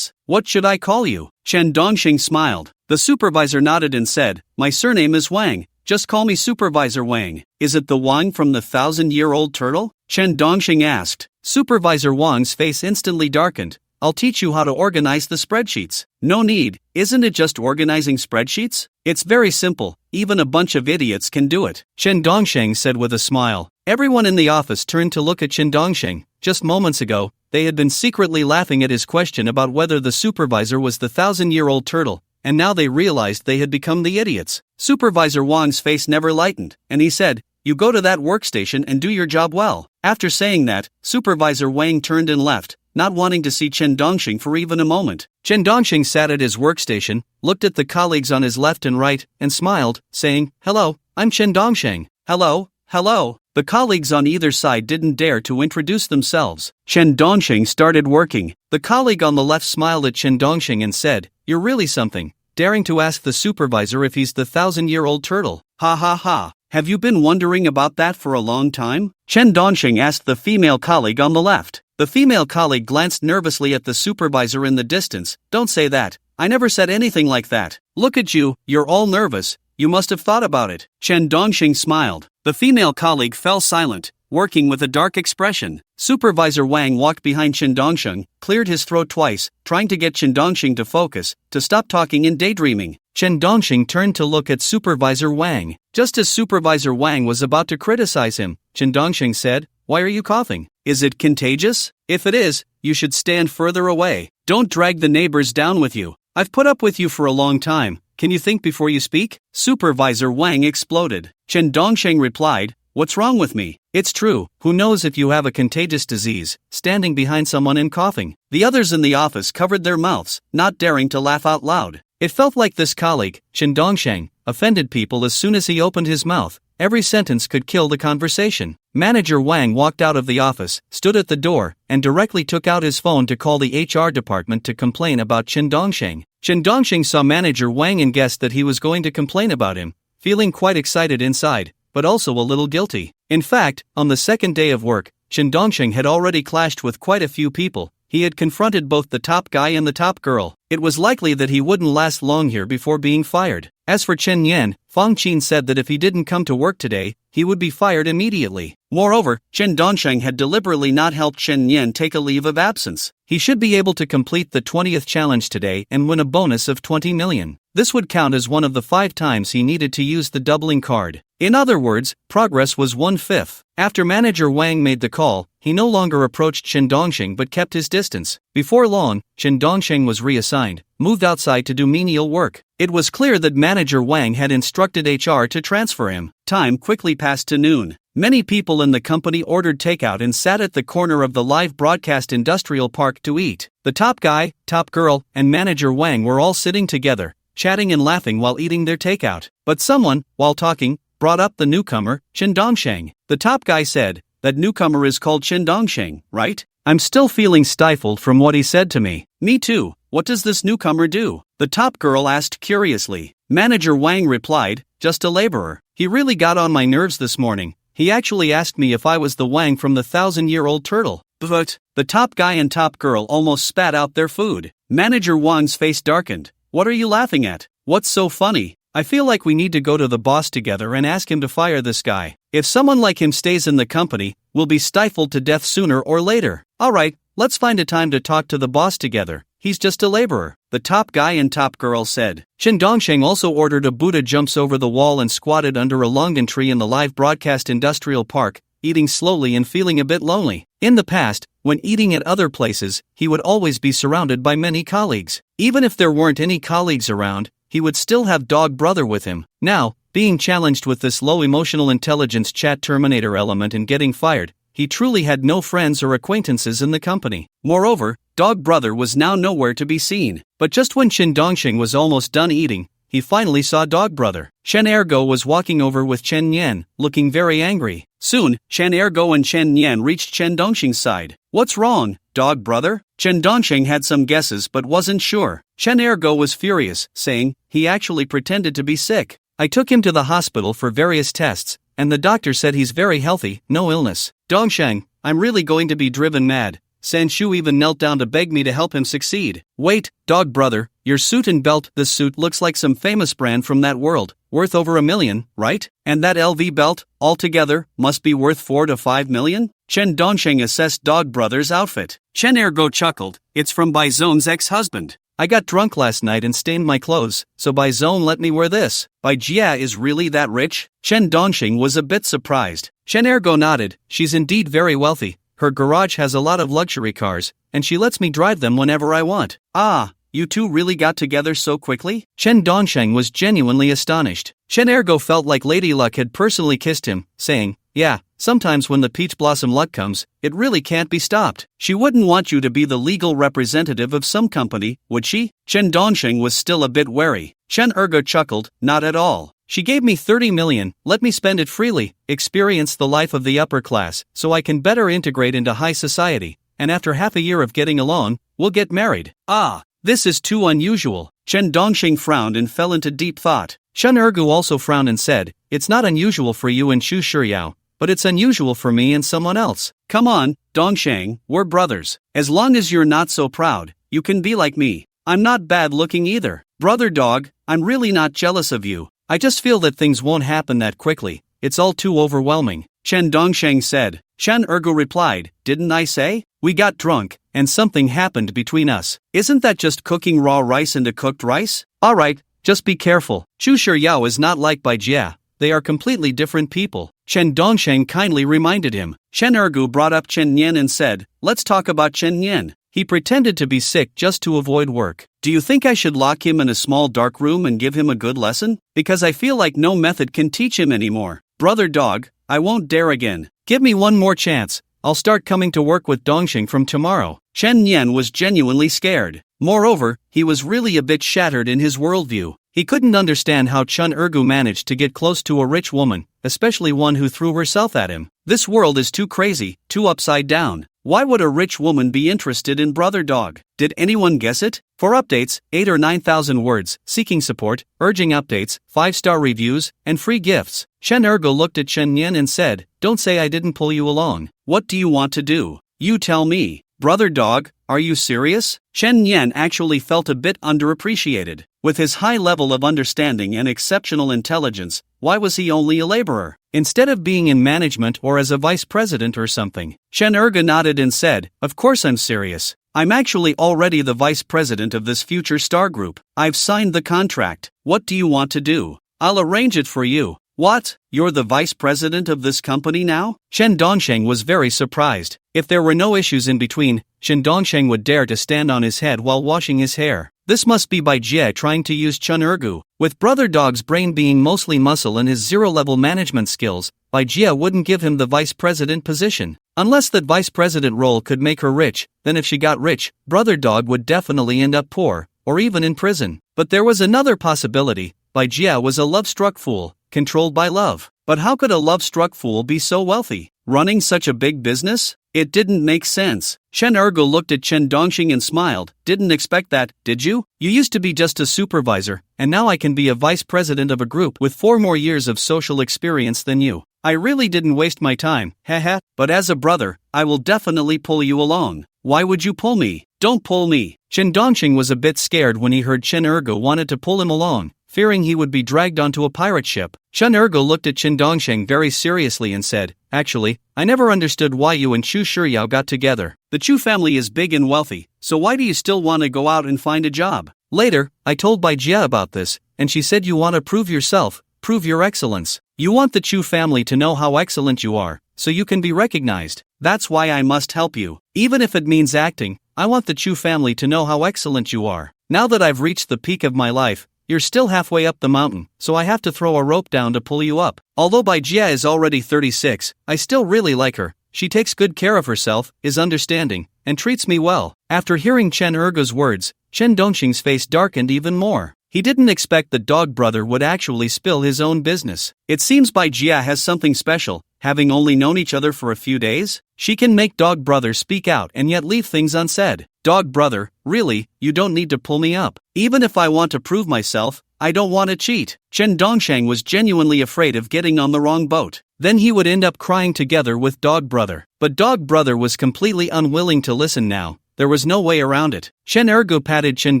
What should I call you?" Chen Dongxing smiled. The supervisor nodded and said, "My surname is Wang. Just call me Supervisor Wang." "Is it the Wang from the 1,000-year-old turtle?" Chen Dongxing asked. Supervisor Wang's face instantly darkened. "I'll teach you how to organize the spreadsheets." "No need, isn't it just organizing spreadsheets? It's very simple, even a bunch of idiots can do it," Chen Dongxing said with a smile. Everyone in the office turned to look at Chen Dongxing. Just moments ago, they had been secretly laughing at his question about whether the supervisor was the 1,000-year-old turtle, and now they realized they had become the idiots. Supervisor Wang's face never lightened, and he said, "You go to that workstation and do your job well." After saying that, Supervisor Wang turned and left, not wanting to see Chen Dongxing for even a moment. Chen Dongxing sat at his workstation, looked at the colleagues on his left and right, and smiled, saying, "Hello, I'm Chen Dongxing. Hello, hello." The colleagues on either side didn't dare to introduce themselves. Chen Dongxing started working. The colleague on the left smiled at Chen Dongxing and said, "You're really something, daring to ask the supervisor if he's the 1,000-year-old turtle. Ha ha ha. Have you been wondering about that for a long time?" Chen Dongxing asked the female colleague on the left. The female colleague glanced nervously at the supervisor in the distance. "Don't say that. I never said anything like that. Look at you, you're all nervous. You must have thought about it." Chen Dongxing smiled. The female colleague fell silent, working with a dark expression. Supervisor Wang walked behind Chen Dongxing, cleared his throat twice, trying to get Chen Dongxing to focus, to stop talking and daydreaming. Chen Dongxing turned to look at Supervisor Wang. Just as Supervisor Wang was about to criticize him, Chen Dongxing said, "Why are you coughing? Is it contagious? If it is, you should stand further away. Don't drag the neighbors down with you. I've put up with you for a long time. Can you think before you speak?" Supervisor Wang exploded. Chen Dongxing replied, "What's wrong with me? It's true, who knows if you have a contagious disease, standing behind someone and coughing." The others in the office covered their mouths, not daring to laugh out loud. It felt like this colleague, Chen Dongxing, offended people as soon as he opened his mouth. Every sentence could kill the conversation. Manager Wang walked out of the office, stood at the door, and directly took out his phone to call the HR department to complain about Chen Dongxing. Chen Dongxing saw Manager Wang and guessed that he was going to complain about him, feeling quite excited inside, but also a little guilty. In fact, on the second day of work, Chen Dongxing had already clashed with quite a few people. He had confronted both the top guy and the top girl. It was likely that he wouldn't last long here before being fired. As for Chen Yan, Fang Qin said that if he didn't come to work today, he would be fired immediately. Moreover, Chen Dongxing had deliberately not helped Chen Yan take a leave of absence. He should be able to complete the 20th challenge today and win a bonus of 20 million. This would count as one of the 5 times he needed to use the doubling card. In other words, progress was 1/5. After Manager Wang made the call, he no longer approached Chen Dongxing but kept his distance. Before long, Chen Dongxing was reassigned, moved outside to do menial work. It was clear that Manager Wang had instructed HR to transfer him. Time quickly passed to noon. Many people in the company ordered takeout and sat at the corner of the live broadcast industrial park to eat. The top guy, top girl, and Manager Wang were all sitting together, chatting and laughing while eating their takeout. But someone, while talking, brought up the newcomer, Chen Dongxing. The top guy said, "That newcomer is called Chen Dongxing, right? I'm still feeling stifled from what he said to me." "Me too. What does this newcomer do?" the top girl asked curiously. Manager Wang replied, "Just a laborer. He really got on my nerves this morning. He actually asked me if I was the Wang from the 1,000-year-old turtle." But the top guy and top girl almost spat out their food. Manager Wang's face darkened. "What are you laughing at? What's so funny? I feel like we need to go to the boss together and ask him to fire this guy. If someone like him stays in the company, we'll be stifled to death sooner or later. Alright, let's find a time to talk to the boss together. He's just a laborer," the top guy and top girl said. Chen Dongxing also ordered a Buddha jumps over the wall and squatted under a longan tree in the live broadcast industrial park, eating slowly and feeling a bit lonely. In the past, when eating at other places, he would always be surrounded by many colleagues. Even if there weren't any colleagues around, he would still have Dog Brother with him. Now, being challenged with this low emotional intelligence chat terminator element and getting fired, he truly had no friends or acquaintances in the company. Moreover, Dog Brother was now nowhere to be seen. But just when Chen Dongxing was almost done eating, he finally saw Dog Brother. Chen Ergo was walking over with Chen Yan, looking very angry. Soon, Chen Ergo and Chen Yan reached Chen Dongxing's side. "What's wrong, Dog Brother?" Chen Dongxing had some guesses but wasn't sure. Chen Ergo was furious, saying, "He actually pretended to be sick. I took him to the hospital for various tests, and the doctor said he's very healthy, no illness. Dongxing, I'm really going to be driven mad. Sanshu even knelt down to beg me to help him succeed." "Wait, Dog Brother, your suit and belt." "This suit looks like some famous brand from that world, worth over 1 million, right? And that LV belt, altogether, must be worth 4 to 5 million? Chen Dongxing assessed Dog Brother's outfit. Chen Ergo chuckled, "It's from Baizone's ex-husband. I got drunk last night and stained my clothes, so Baizone let me wear this." Bai Jia is really that rich? Chen Dongxing was a bit surprised. Chen Ergo nodded. "She's indeed very wealthy. Her garage has a lot of luxury cars, and she lets me drive them whenever I want." "Ah, you two really got together so quickly?" Chen Dongxing was genuinely astonished. Chen Ergo felt like Lady Luck had personally kissed him, saying, Yeah, sometimes when the peach blossom luck comes, it really can't be stopped. She wouldn't want you to be the legal representative of some company, would she? Chen Dongsheng was still a bit wary. Chen Ergo chuckled, not at all. She gave me 30 million, let me spend it freely, experience the life of the upper class, so I can better integrate into high society, and after half a year of getting along, we'll get married. Ah, this is too unusual. Chen Dongsheng frowned and fell into deep thought. Chen Ergu also frowned and said, it's not unusual for you and Xu Shiryao, but it's unusual for me and someone else. Come on, Dongsheng, we're brothers. As long as you're not so proud, you can be like me. I'm not bad looking either. Brother dog, I'm really not jealous of you. I just feel that things won't happen that quickly. It's all too overwhelming. Chen Dongsheng said. Chen Ergu replied, didn't I say? We got drunk, and something happened between us. Isn't that just cooking raw rice into cooked rice? Alright, just be careful. Xu Shiryao is not like Bai Jia. They are completely different people. Chen Dongsheng kindly reminded him. Chen Ergu brought up Chen Nian and said, let's talk about Chen Nian. He pretended to be sick just to avoid work. Do you think I should lock him in a small dark room and give him a good lesson? Because I feel like no method can teach him anymore. Brother dog, I won't dare again. Give me one more chance. I'll start coming to work with Dongsheng from tomorrow. Chen Nian was genuinely scared. Moreover, he was really a bit shattered in his worldview. He couldn't understand how Chen Ergu managed to get close to a rich woman, especially one who threw herself at him. This world is too crazy, too upside down. Why would a rich woman be interested in Brother Dog? Did anyone guess it? For updates, 8 or 9,000 words, seeking support, urging updates, 5-star reviews, and free gifts. Chen Ergo looked at Chen Nian and said, don't say I didn't pull you along. What do you want to do? You tell me. Brother Dog, are you serious? Chen Nian actually felt a bit underappreciated. With his high level of understanding and exceptional intelligence, why was he only a laborer? Instead of being in management or as a vice president or something. Chen Erga nodded and said, of course I'm serious. I'm actually already the vice president of this future star group. I've signed the contract. What do you want to do? I'll arrange it for you. What? You're the vice president of this company now? Chen Dongsheng was very surprised. If there were no issues in between, Chen Dongsheng would dare to stand on his head while washing his hair. This must be Bai Jie trying to use Chen Ergu. With Brother Dog's brain being mostly muscle and his zero-level management skills, Bai Jie wouldn't give him the vice president position. Unless that vice president role could make her rich, then if she got rich, Brother Dog would definitely end up poor, or even in prison. But there was another possibility. Bai Jie was a love-struck fool, controlled by love. But how could a love-struck fool be so wealthy? Running such a big business? It didn't make sense. Chen Ergo looked at Chen Dongxing and smiled. Didn't expect that, did you? You used to be just a supervisor, and now I can be a vice president of a group with 4 more years of social experience than you. I really didn't waste my time, haha, but as a brother, I will definitely pull you along. Why would you pull me? Don't pull me. Chen Dongxing was a bit scared when he heard Chen Ergo wanted to pull him along, fearing he would be dragged onto a pirate ship. Chen Ergo looked at Chen Dongsheng very seriously and said, actually, I never understood why you and Chu Shiryao got together. The Chu family is big and wealthy, so why do you still want to go out and find a job? Later, I told Bai Jia about this, and she said you want to prove yourself, prove your excellence. You want the Chu family to know how excellent you are, so you can be recognized. That's why I must help you. Even if it means acting, I want the Chu family to know how excellent you are. Now that I've reached the peak of my life, you're still halfway up the mountain, so I have to throw a rope down to pull you up. Although Bai Jia is already 36, I still really like her. She takes good care of herself, is understanding, and treats me well. After hearing Chen Ergo's words, Chen Dongxing's face darkened even more. He didn't expect the dog brother would actually spill his own business. It seems Bai Jia has something special, having only known each other for a few days. She can make dog brother speak out and yet leave things unsaid. Dog brother, really, you don't need to pull me up. Even if I want to prove myself, I don't want to cheat. Chen Dongsheng was genuinely afraid of getting on the wrong boat. Then he would end up crying together with dog brother. But dog brother was completely unwilling to listen now. There was no way around it. Chen Ergo patted Chen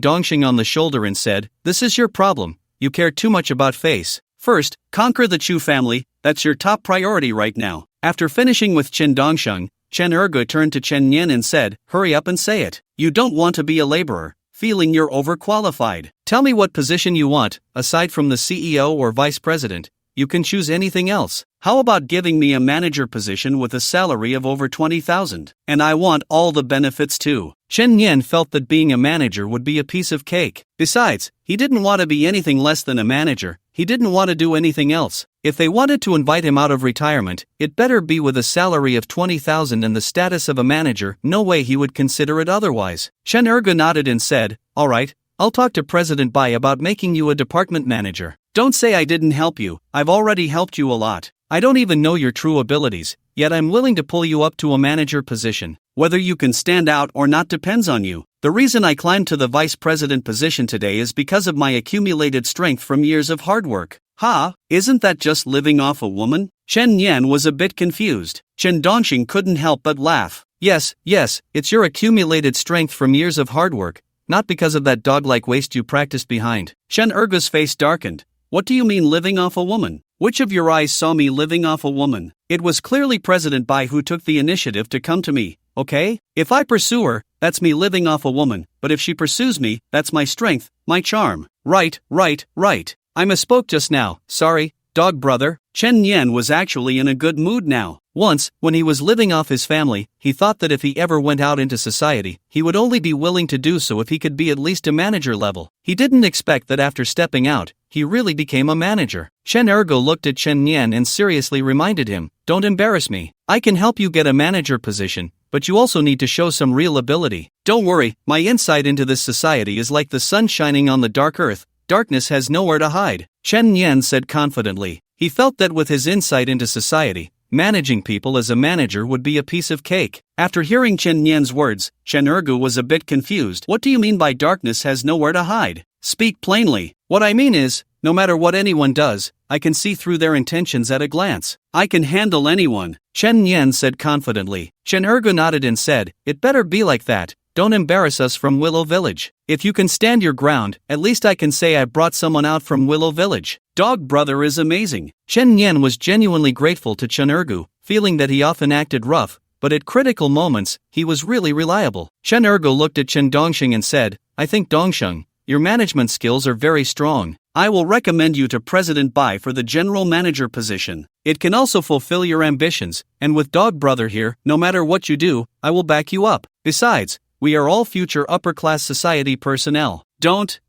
Dongxing on the shoulder and said, this is your problem. You care too much about face. First, conquer the Chu family, that's your top priority right now. After finishing with Chen Dongsheng, Chen Ergo turned to Chen Nian and said, hurry up and say it. You don't want to be a laborer, feeling you're overqualified. Tell me what position you want, aside from the CEO or vice president. you can choose anything else. How about giving me a manager position with a salary of over 20,000? And I want all the benefits too. Chen Yan felt that being a manager would be a piece of cake. Besides, he didn't want to be anything less than a manager. He didn't want to do anything else. If they wanted to invite him out of retirement, it better be with a salary of 20,000 and the status of a manager. No way he would consider it otherwise. Chen Erge nodded and said, "All right, I'll talk to President Bai about making you a department manager. Don't say I didn't help you. I've already helped you a lot. I don't even know your true abilities, yet I'm willing to pull you up to a manager position. Whether you can stand out or not depends on you. The reason I climbed to the vice president position today is because of my accumulated strength from years of hard work." Ha, isn't that just living off a woman? Chen Yan was a bit confused. Chen Dongxing couldn't help but laugh. Yes, it's your accumulated strength from years of hard work, not because of that dog-like waist you practiced behind. Chen Erge's face darkened. What do you mean living off a woman? Which of your eyes saw me living off a woman? It was clearly President Bai who took the initiative to come to me, okay? If I pursue her, that's me living off a woman, but if she pursues me, that's my strength, my charm. Right. I misspoke just now, sorry, dog brother. Chen Yan was actually in a good mood now. Once, when he was living off his family, he thought that if he ever went out into society, he would only be willing to do so if he could be at least a manager level. He didn't expect that after stepping out, he really became a manager. Chen Ergo looked at Chen Yan and seriously reminded him, "Don't embarrass me. I can help you get a manager position, but you also need to show some real ability. Don't worry, my insight into this society is like the sun shining on the dark earth. Darkness has nowhere to hide," Chen Yan said confidently. He felt that with his insight into society, managing people as a manager would be a piece of cake. After hearing Chen Yan's words, Chen Ergu was a bit confused. What do you mean by darkness has nowhere to hide? Speak plainly. What I mean is, no matter what anyone does, I can see through their intentions at a glance. I can handle anyone, Chen Yan said confidently. Chen Ergu nodded and said, "It better be like that. Don't embarrass us from Willow Village. If you can stand your ground, at least I can say I brought someone out from Willow Village. Dog brother is amazing." Chen Yan was genuinely grateful to Chen Ergu, feeling that he often acted rough, but at critical moments, he was really reliable. Chen Ergu looked at Chen Dongxing and said, "I think Dongsheng, your management skills are very strong. I will recommend you to President Bai for the general manager position. It can also fulfill your ambitions, and with Dog Brother here, no matter what you do, I will back you up. Besides, we are all future upper-class society personnel. Don't.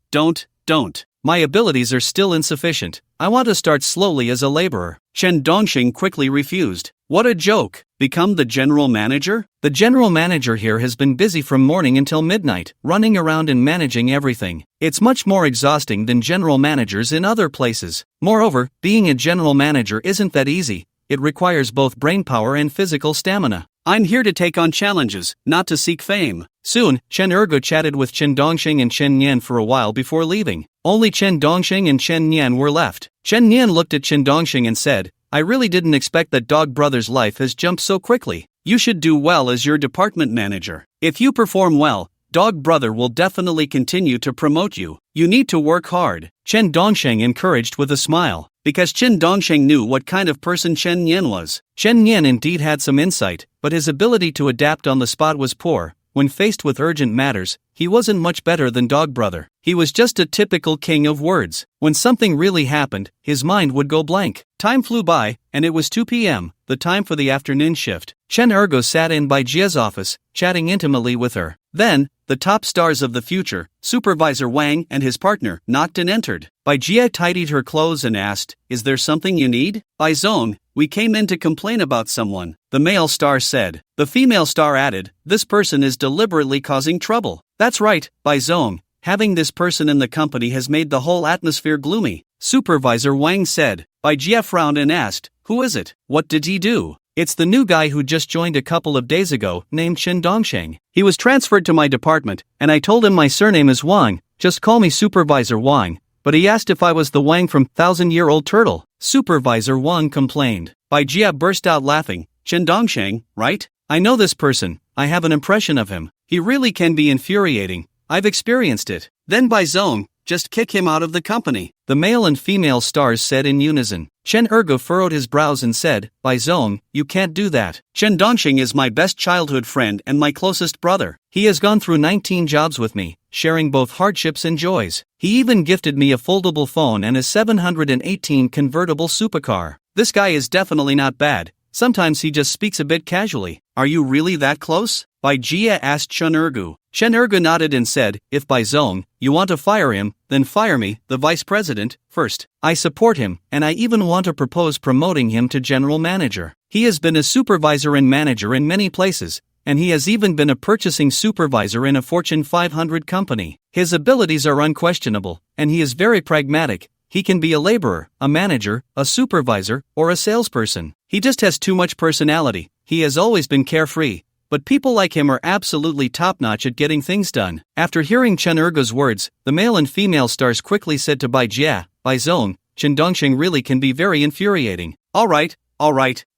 My abilities are still insufficient. I want to start slowly as a laborer." Chen Dongxing quickly refused. What a joke! Become the general manager? The general manager here has been busy from morning until midnight, running around and managing everything. It's much more exhausting than general managers in other places. Moreover, being a general manager isn't that easy. It requires both brainpower and physical stamina. I'm here to take on challenges, not to seek fame. Soon, Chen Ergo chatted with Chen Dongxing and Chen Yan for a while before leaving. Only Chen Dongxing and Chen Yan were left. Chen Yan looked at Chen Dongxing and said, "I really didn't expect that Dog Brother's life has jumped so quickly. You should do well as your department manager. If you perform well, Dog Brother will definitely continue to promote you. You need to work hard." Chen Dongxing encouraged with a smile, because Chen Dongxing knew what kind of person Chen Yan was. Chen Yan indeed had some insight, but his ability to adapt on the spot was poor. When faced with urgent matters, he wasn't much better than Dog Brother. He was just a typical king of words. When something really happened, his mind would go blank. Time flew by, and it was 2 p.m., the time for the afternoon shift. Chen Ergo sat in Bai Jia's office, chatting intimately with her. Then, the top stars of the future, Supervisor Wang and his partner, knocked and entered. Bai Jia tidied her clothes and asked, "Is there something you need?" "Bai Zong, we came in to complain about someone," the male star said. The female star added, "This person is deliberately causing trouble." "That's right, Bai Zong. Having this person in the company has made the whole atmosphere gloomy," Supervisor Wang said. Bai Jia frowned and asked, "Who is it? What did he do?" "It's the new guy who just joined a couple of days ago, named Chen Dongsheng. He was transferred to my department, and I told him my surname is Wang, just call me Supervisor Wang, but he asked if I was the Wang from Thousand-Year-Old Turtle," Supervisor Wang complained. Bai Jia burst out laughing. "Chen Dongsheng, right? I know this person, I have an impression of him. He really can be infuriating. I've experienced it." Then Bai Zong, just kick him out of the company," the male and female stars said in unison. Chen Ergo furrowed his brows and said, "Bai Zong, you can't do that. Chen Dongxing is my best childhood friend and my closest brother. He has gone through 19 jobs with me, sharing both hardships and joys. He even gifted me a foldable phone and a 718 convertible supercar. This guy is definitely not bad. Sometimes he just speaks a bit casually. Are you really that close?" Bai Jia asked Chen Ergu. Chen Ergu nodded and said, "If Bai Zong, you want to fire him, then fire me, the vice president, first. I support him, and I even want to propose promoting him to general manager. He has been a supervisor and manager in many places, and he has even been a purchasing supervisor in a Fortune 500 company. His abilities are unquestionable, and he is very pragmatic. He can be a laborer, a manager, a supervisor, or a salesperson. He just has too much personality. He has always been carefree. But people like him are absolutely top-notch at getting things done." After hearing Chen Ergo's words, the male and female stars quickly said to Bai Jia, "Bai Zong, Chen Dongxing really can be very infuriating. All right.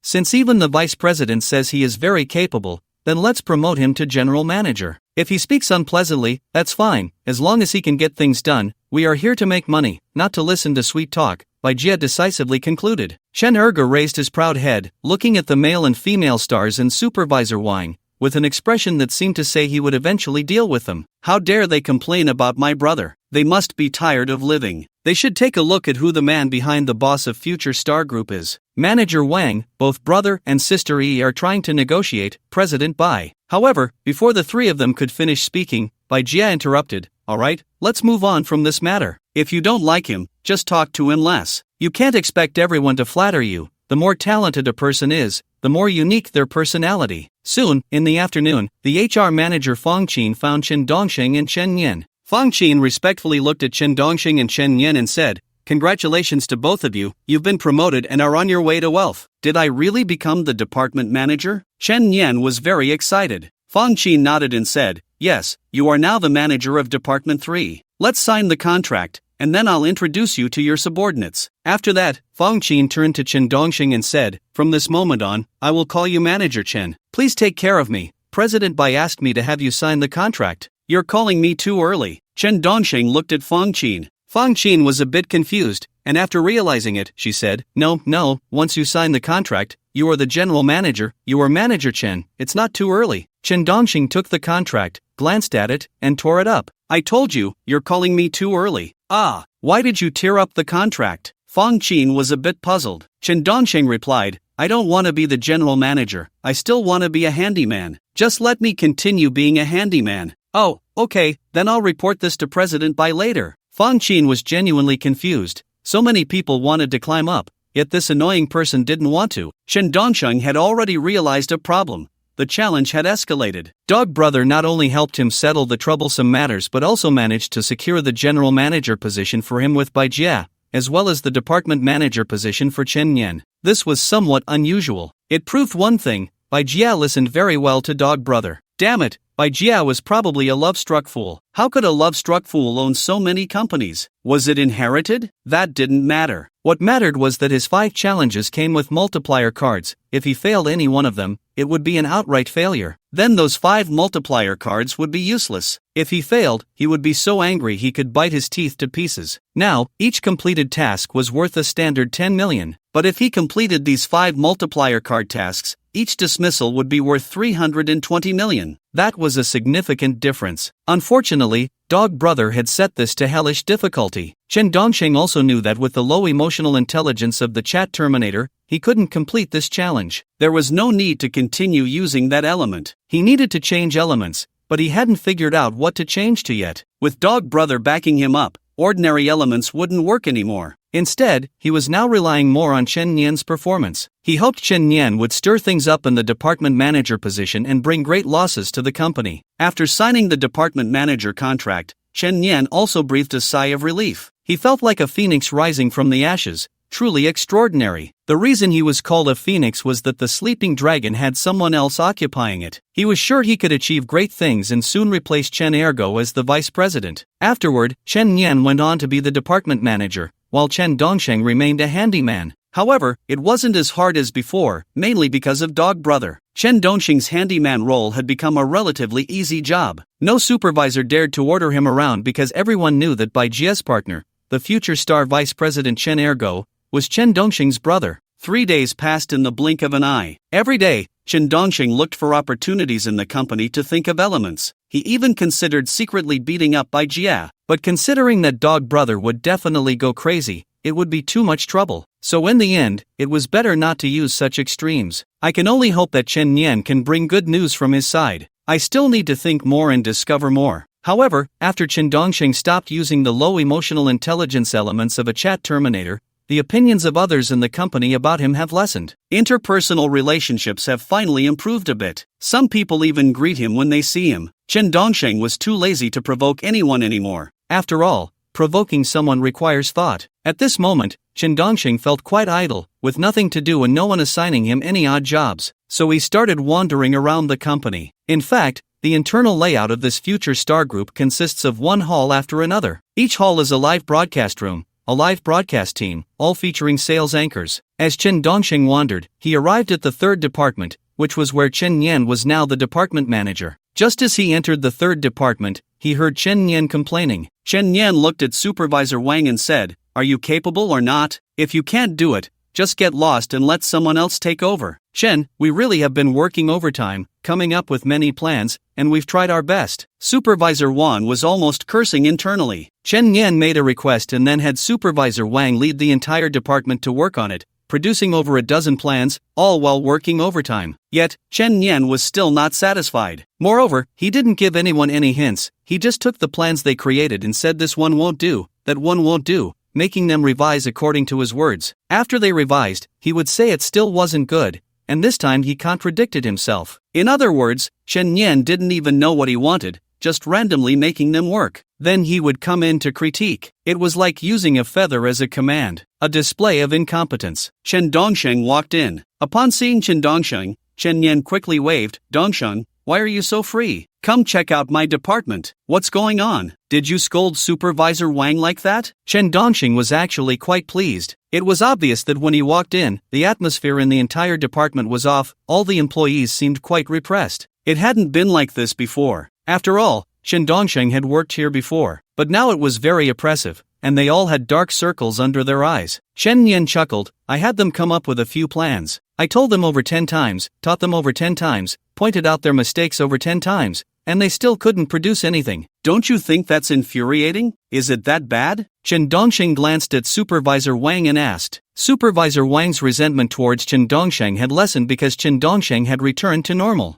Since even the vice president says he is very capable, then let's promote him to general manager. If he speaks unpleasantly, that's fine, as long as he can get things done. We are here to make money, not to listen to sweet talk," Bai Jia decisively concluded. Chen Ergo raised his proud head, looking at the male and female stars and supervisor Wang, with an expression that seemed to say he would eventually deal with them. "How dare they complain about my brother? They must be tired of living. They should take a look at who the man behind the boss of Future Star Group is." Manager Wang, both brother and sister Yi are trying to negotiate, President Bai. However, before the three of them could finish speaking, Bai Jia interrupted, "All right, let's move on from this matter. If you don't like him, just talk to him less. You can't expect everyone to flatter you. The more talented a person is, the more unique their personality." Soon, in the afternoon, the HR manager Fang Qin found Chen Dongxing and Chen Yan. Fang Qin respectfully looked at Chen Dongxing and Chen Yan and said, "Congratulations to both of you, you've been promoted and are on your way to wealth." "Did I really become the department manager?" Chen Yan was very excited. Fang Qin nodded and said, "Yes, you are now the manager of Department 3. Let's sign the contract, and then I'll introduce you to your subordinates." After that, Fang Qin turned to Chen Dongxing and said, "From this moment on, I will call you Manager Chen. Please take care of me. President Bai asked me to have you sign the contract." "You're calling me too early." Chen Dongxing looked at Fang Qin. Fang Qin was a bit confused, and after realizing it, she said, No, once you sign the contract, you are the general manager, you are Manager Chen, it's not too early." Chen Dongxing took the contract, glanced at it, and tore it up. "I told you, you're calling me too early." "Ah, why did you tear up the contract?" Fang Qin was a bit puzzled. Chen Dongxing replied, "I don't want to be the general manager, I still want to be a handyman. Just let me continue being a handyman." "Oh, okay, then I'll report this to President Bai later." Fang Qin was genuinely confused. So many people wanted to climb up, yet this annoying person didn't want to. Chen Dongxing had already realized a problem. The challenge had escalated. Dog Brother not only helped him settle the troublesome matters but also managed to secure the general manager position for him with Bai Jia, as well as the department manager position for Chen Yan. This was somewhat unusual. It proved one thing, Bai Jia listened very well to Dog Brother. Damn it, Bai Jia was probably a love-struck fool. How could a love-struck fool own so many companies? Was it inherited? That didn't matter. What mattered was that his 5 challenges came with multiplier cards. If he failed any one of them, it would be an outright failure. Then those 5 multiplier cards would be useless. If he failed, he would be so angry he could bite his teeth to pieces. Now, each completed task was worth a standard 10 million. But if he completed these 5 multiplier card tasks, each dismissal would be worth 320 million. That was a significant difference. Unfortunately, Dog Brother had set this to hellish difficulty. Chen Dongxing also knew that with the low emotional intelligence of the Chat Terminator, he couldn't complete this challenge. There was no need to continue using that element. He needed to change elements, but he hadn't figured out what to change to yet. With Dog Brother backing him up, ordinary elements wouldn't work anymore. Instead, he was now relying more on Chen Yan's performance. He hoped Chen Yan would stir things up in the department manager position and bring great losses to the company. After signing the department manager contract, Chen Yan also breathed a sigh of relief. He felt like a phoenix rising from the ashes, truly extraordinary. The reason he was called a phoenix was that the sleeping dragon had someone else occupying it. He was sure he could achieve great things and soon replace Chen Ergo as the vice president. Afterward, Chen Yan went on to be the department manager, while Chen Dongxing remained a handyman. However, it wasn't as hard as before, mainly because of Dog Brother. Chen Dongxing's handyman role had become a relatively easy job. No supervisor dared to order him around because everyone knew that Bai Jie's partner, the future star vice president Chen Ergo, was Chen Dongxing's brother. 3 days passed in the blink of an eye. Every day, Chen Dongxing looked for opportunities in the company to think of elements. He even considered secretly beating up Bai Jie, but considering that dog brother would definitely go crazy, it would be too much trouble. So in the end, it was better not to use such extremes. I can only hope that Chen Nian can bring good news from his side. I still need to think more and discover more. However, after Chen Dongxing stopped using the low emotional intelligence elements of a chat terminator, the opinions of others in the company about him have lessened. Interpersonal relationships have finally improved a bit. Some people even greet him when they see him. Chen Dongxing was too lazy to provoke anyone anymore. After all, provoking someone requires thought. At this moment, Chen Dongxing felt quite idle, with nothing to do and no one assigning him any odd jobs. So he started wandering around the company. In fact, the internal layout of this future star group consists of one hall after another. Each hall is a live broadcast room, a live broadcast team, all featuring sales anchors. As Chen Dongxing wandered, he arrived at the third department, which was where Chen Nian was now the department manager. Just as he entered the third department, he heard Chen Nian complaining. Chen Nian looked at Supervisor Wang and said, "Are you capable or not? If you can't do it, just get lost and let someone else take over." "Chen, we really have been working overtime, coming up with many plans, and we've tried our best." Supervisor Wan was almost cursing internally. Chen Nian made a request and then had Supervisor Wang lead the entire department to work on it, producing over a dozen plans, all while working overtime. Yet, Chen Nian was still not satisfied. Moreover, he didn't give anyone any hints. He just took the plans they created and said this one won't do, that one won't do, making them revise according to his words. After they revised, he would say it still wasn't good, and this time he contradicted himself. In other words, Chen Nian didn't even know what he wanted, just randomly making them work. Then he would come in to critique. It was like using a feather as a command, a display of incompetence. Chen Dongxing walked in. Upon seeing Chen Dongxing, Chen Nian quickly waved. "Dongxing, why are you so free? Come check out my department. What's going on? Did you scold Supervisor Wang like that?" Chen Dongxing was actually quite pleased. It was obvious that when he walked in, the atmosphere in the entire department was off. All the employees seemed quite repressed. It hadn't been like this before. After all, Chen Dongxing had worked here before, but now it was very oppressive, and they all had dark circles under their eyes. Chen Nian chuckled. "I had them come up with a few plans. I told them over 10 times, taught them over 10 times, pointed out their mistakes over 10 times, and they still couldn't produce anything. Don't you think that's infuriating? Is it that bad?" Chen Dongxing glanced at Supervisor Wang and asked. Supervisor Wang's resentment towards Chen Dongxing had lessened because Chen Dongxing had returned to normal.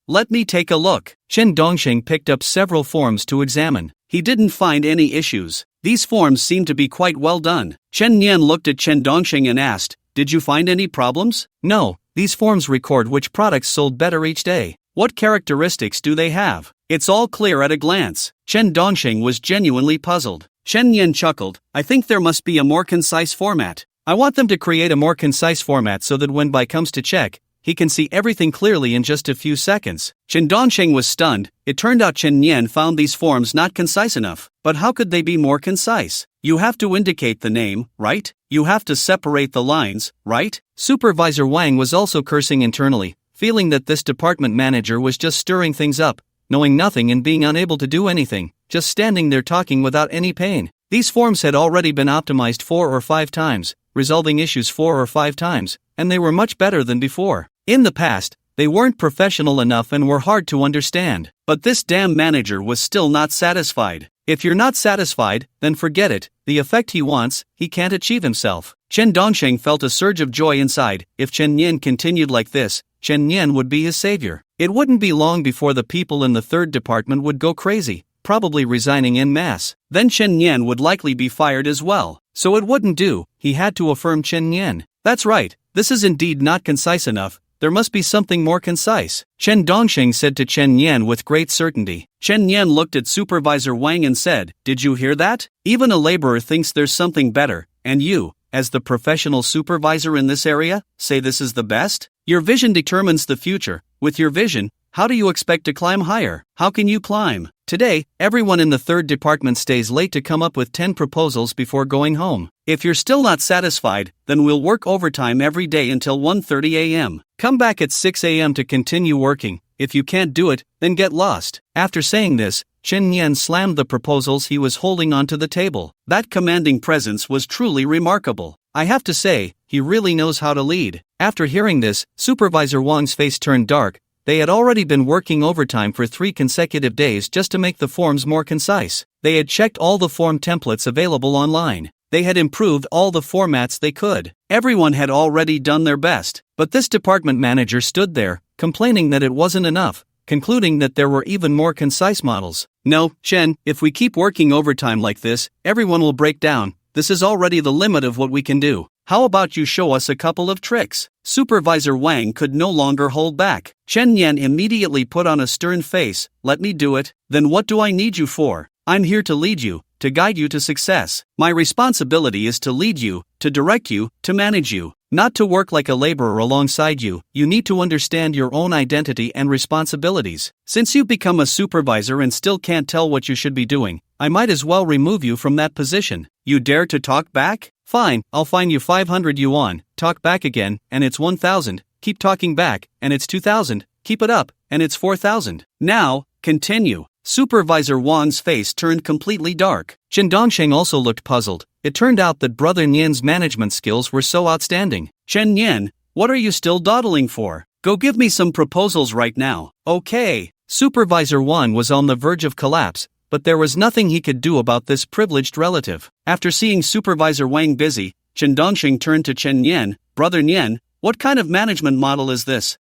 Let me take a look." Chen Dongxing picked up several forms to examine. He didn't find any issues. These forms seemed to be quite well done. Chen Nian looked at Chen Dongxing and asked, "Did you find any problems?" "No, these forms record which products sold better each day. What characteristics do they have? It's all clear at a glance." Chen Dongxing was genuinely puzzled. Chen Nian chuckled. "I think there must be a more concise format. I want them to create a more concise format so that when Bai comes to check, he can see everything clearly in just a few seconds." Chen Dongxing was stunned. It turned out Chen Nian found these forms not concise enough. But how could they be more concise? You have to indicate the name, right? You have to separate the lines, right? Supervisor Wang was also cursing internally, feeling that this department manager was just stirring things up, knowing nothing and being unable to do anything, just standing there talking without any pain. These forms had already been optimized 4 or 5 times, resolving issues 4 or 5 times, and they were much better than before. In the past, they weren't professional enough and were hard to understand. But this damn manager was still not satisfied. If you're not satisfied, then forget it. The effect he wants, he can't achieve himself. Chen Dongxing felt a surge of joy inside. If Chen Nian continued like this, Chen Nian would be his savior. It wouldn't be long before the people in the third department would go crazy, probably resigning en masse. Then Chen Nian would likely be fired as well. So it wouldn't do. He had to affirm Chen Nian. "That's right. This is indeed not concise enough. There must be something more concise," Chen Dongxing said to Chen Nian with great certainty. Chen Nian looked at Supervisor Wang and said, "Did you hear that? Even a laborer thinks there's something better, and you, as the professional supervisor in this area, say this is the best? Your vision determines the future. With your vision, how do you expect to climb higher? How can you climb?" Today, everyone in the third department stays late to come up with 10 proposals before going home. If you're still not satisfied, then we'll work overtime every day until 1:30 a.m. Come back at 6 a.m. to continue working. If you can't do it, then get lost. After saying this, Chen Yan slammed the proposals he was holding onto the table. That commanding presence was truly remarkable. I have to say, he really knows how to lead. After hearing this, Supervisor Wang's face turned dark. They had already been working overtime for 3 consecutive days just to make the forms more concise. They had checked all the form templates available online. They had improved all the formats they could. Everyone had already done their best. But this department manager stood there, complaining that it wasn't enough, concluding that there were even more concise models. No, Chen, if we keep working overtime like this, everyone will break down. This is already the limit of what we can do. How about you show us a couple of tricks? Supervisor Wang could no longer hold back. Chen Yan immediately put on a stern face. Let me do it. Then what do I need you for? I'm here to lead you, to guide you to success. My responsibility is to lead you, to direct you, to manage you, not to work like a laborer alongside you. You need to understand your own identity and responsibilities. Since you've become a supervisor and still can't tell what you should be doing, I might as well remove you from that position. You dare to talk back? Fine, I'll fine you 500 yuan. Talk back again, and it's 1,000. Keep talking back, and it's 2,000. Keep it up, and it's 4,000. Now, continue. Supervisor Wang's face turned completely dark. Chen Dongsheng also looked puzzled. It turned out that Brother Nian's management skills were so outstanding. Chen Nian, what are you still dawdling for? Go give me some proposals right now. Okay. Supervisor Wang was on the verge of collapse, but there was nothing he could do about this privileged relative. After seeing Supervisor Wang busy, Chen Dongsheng turned to Chen Nian. Brother Nian, what kind of management model is this?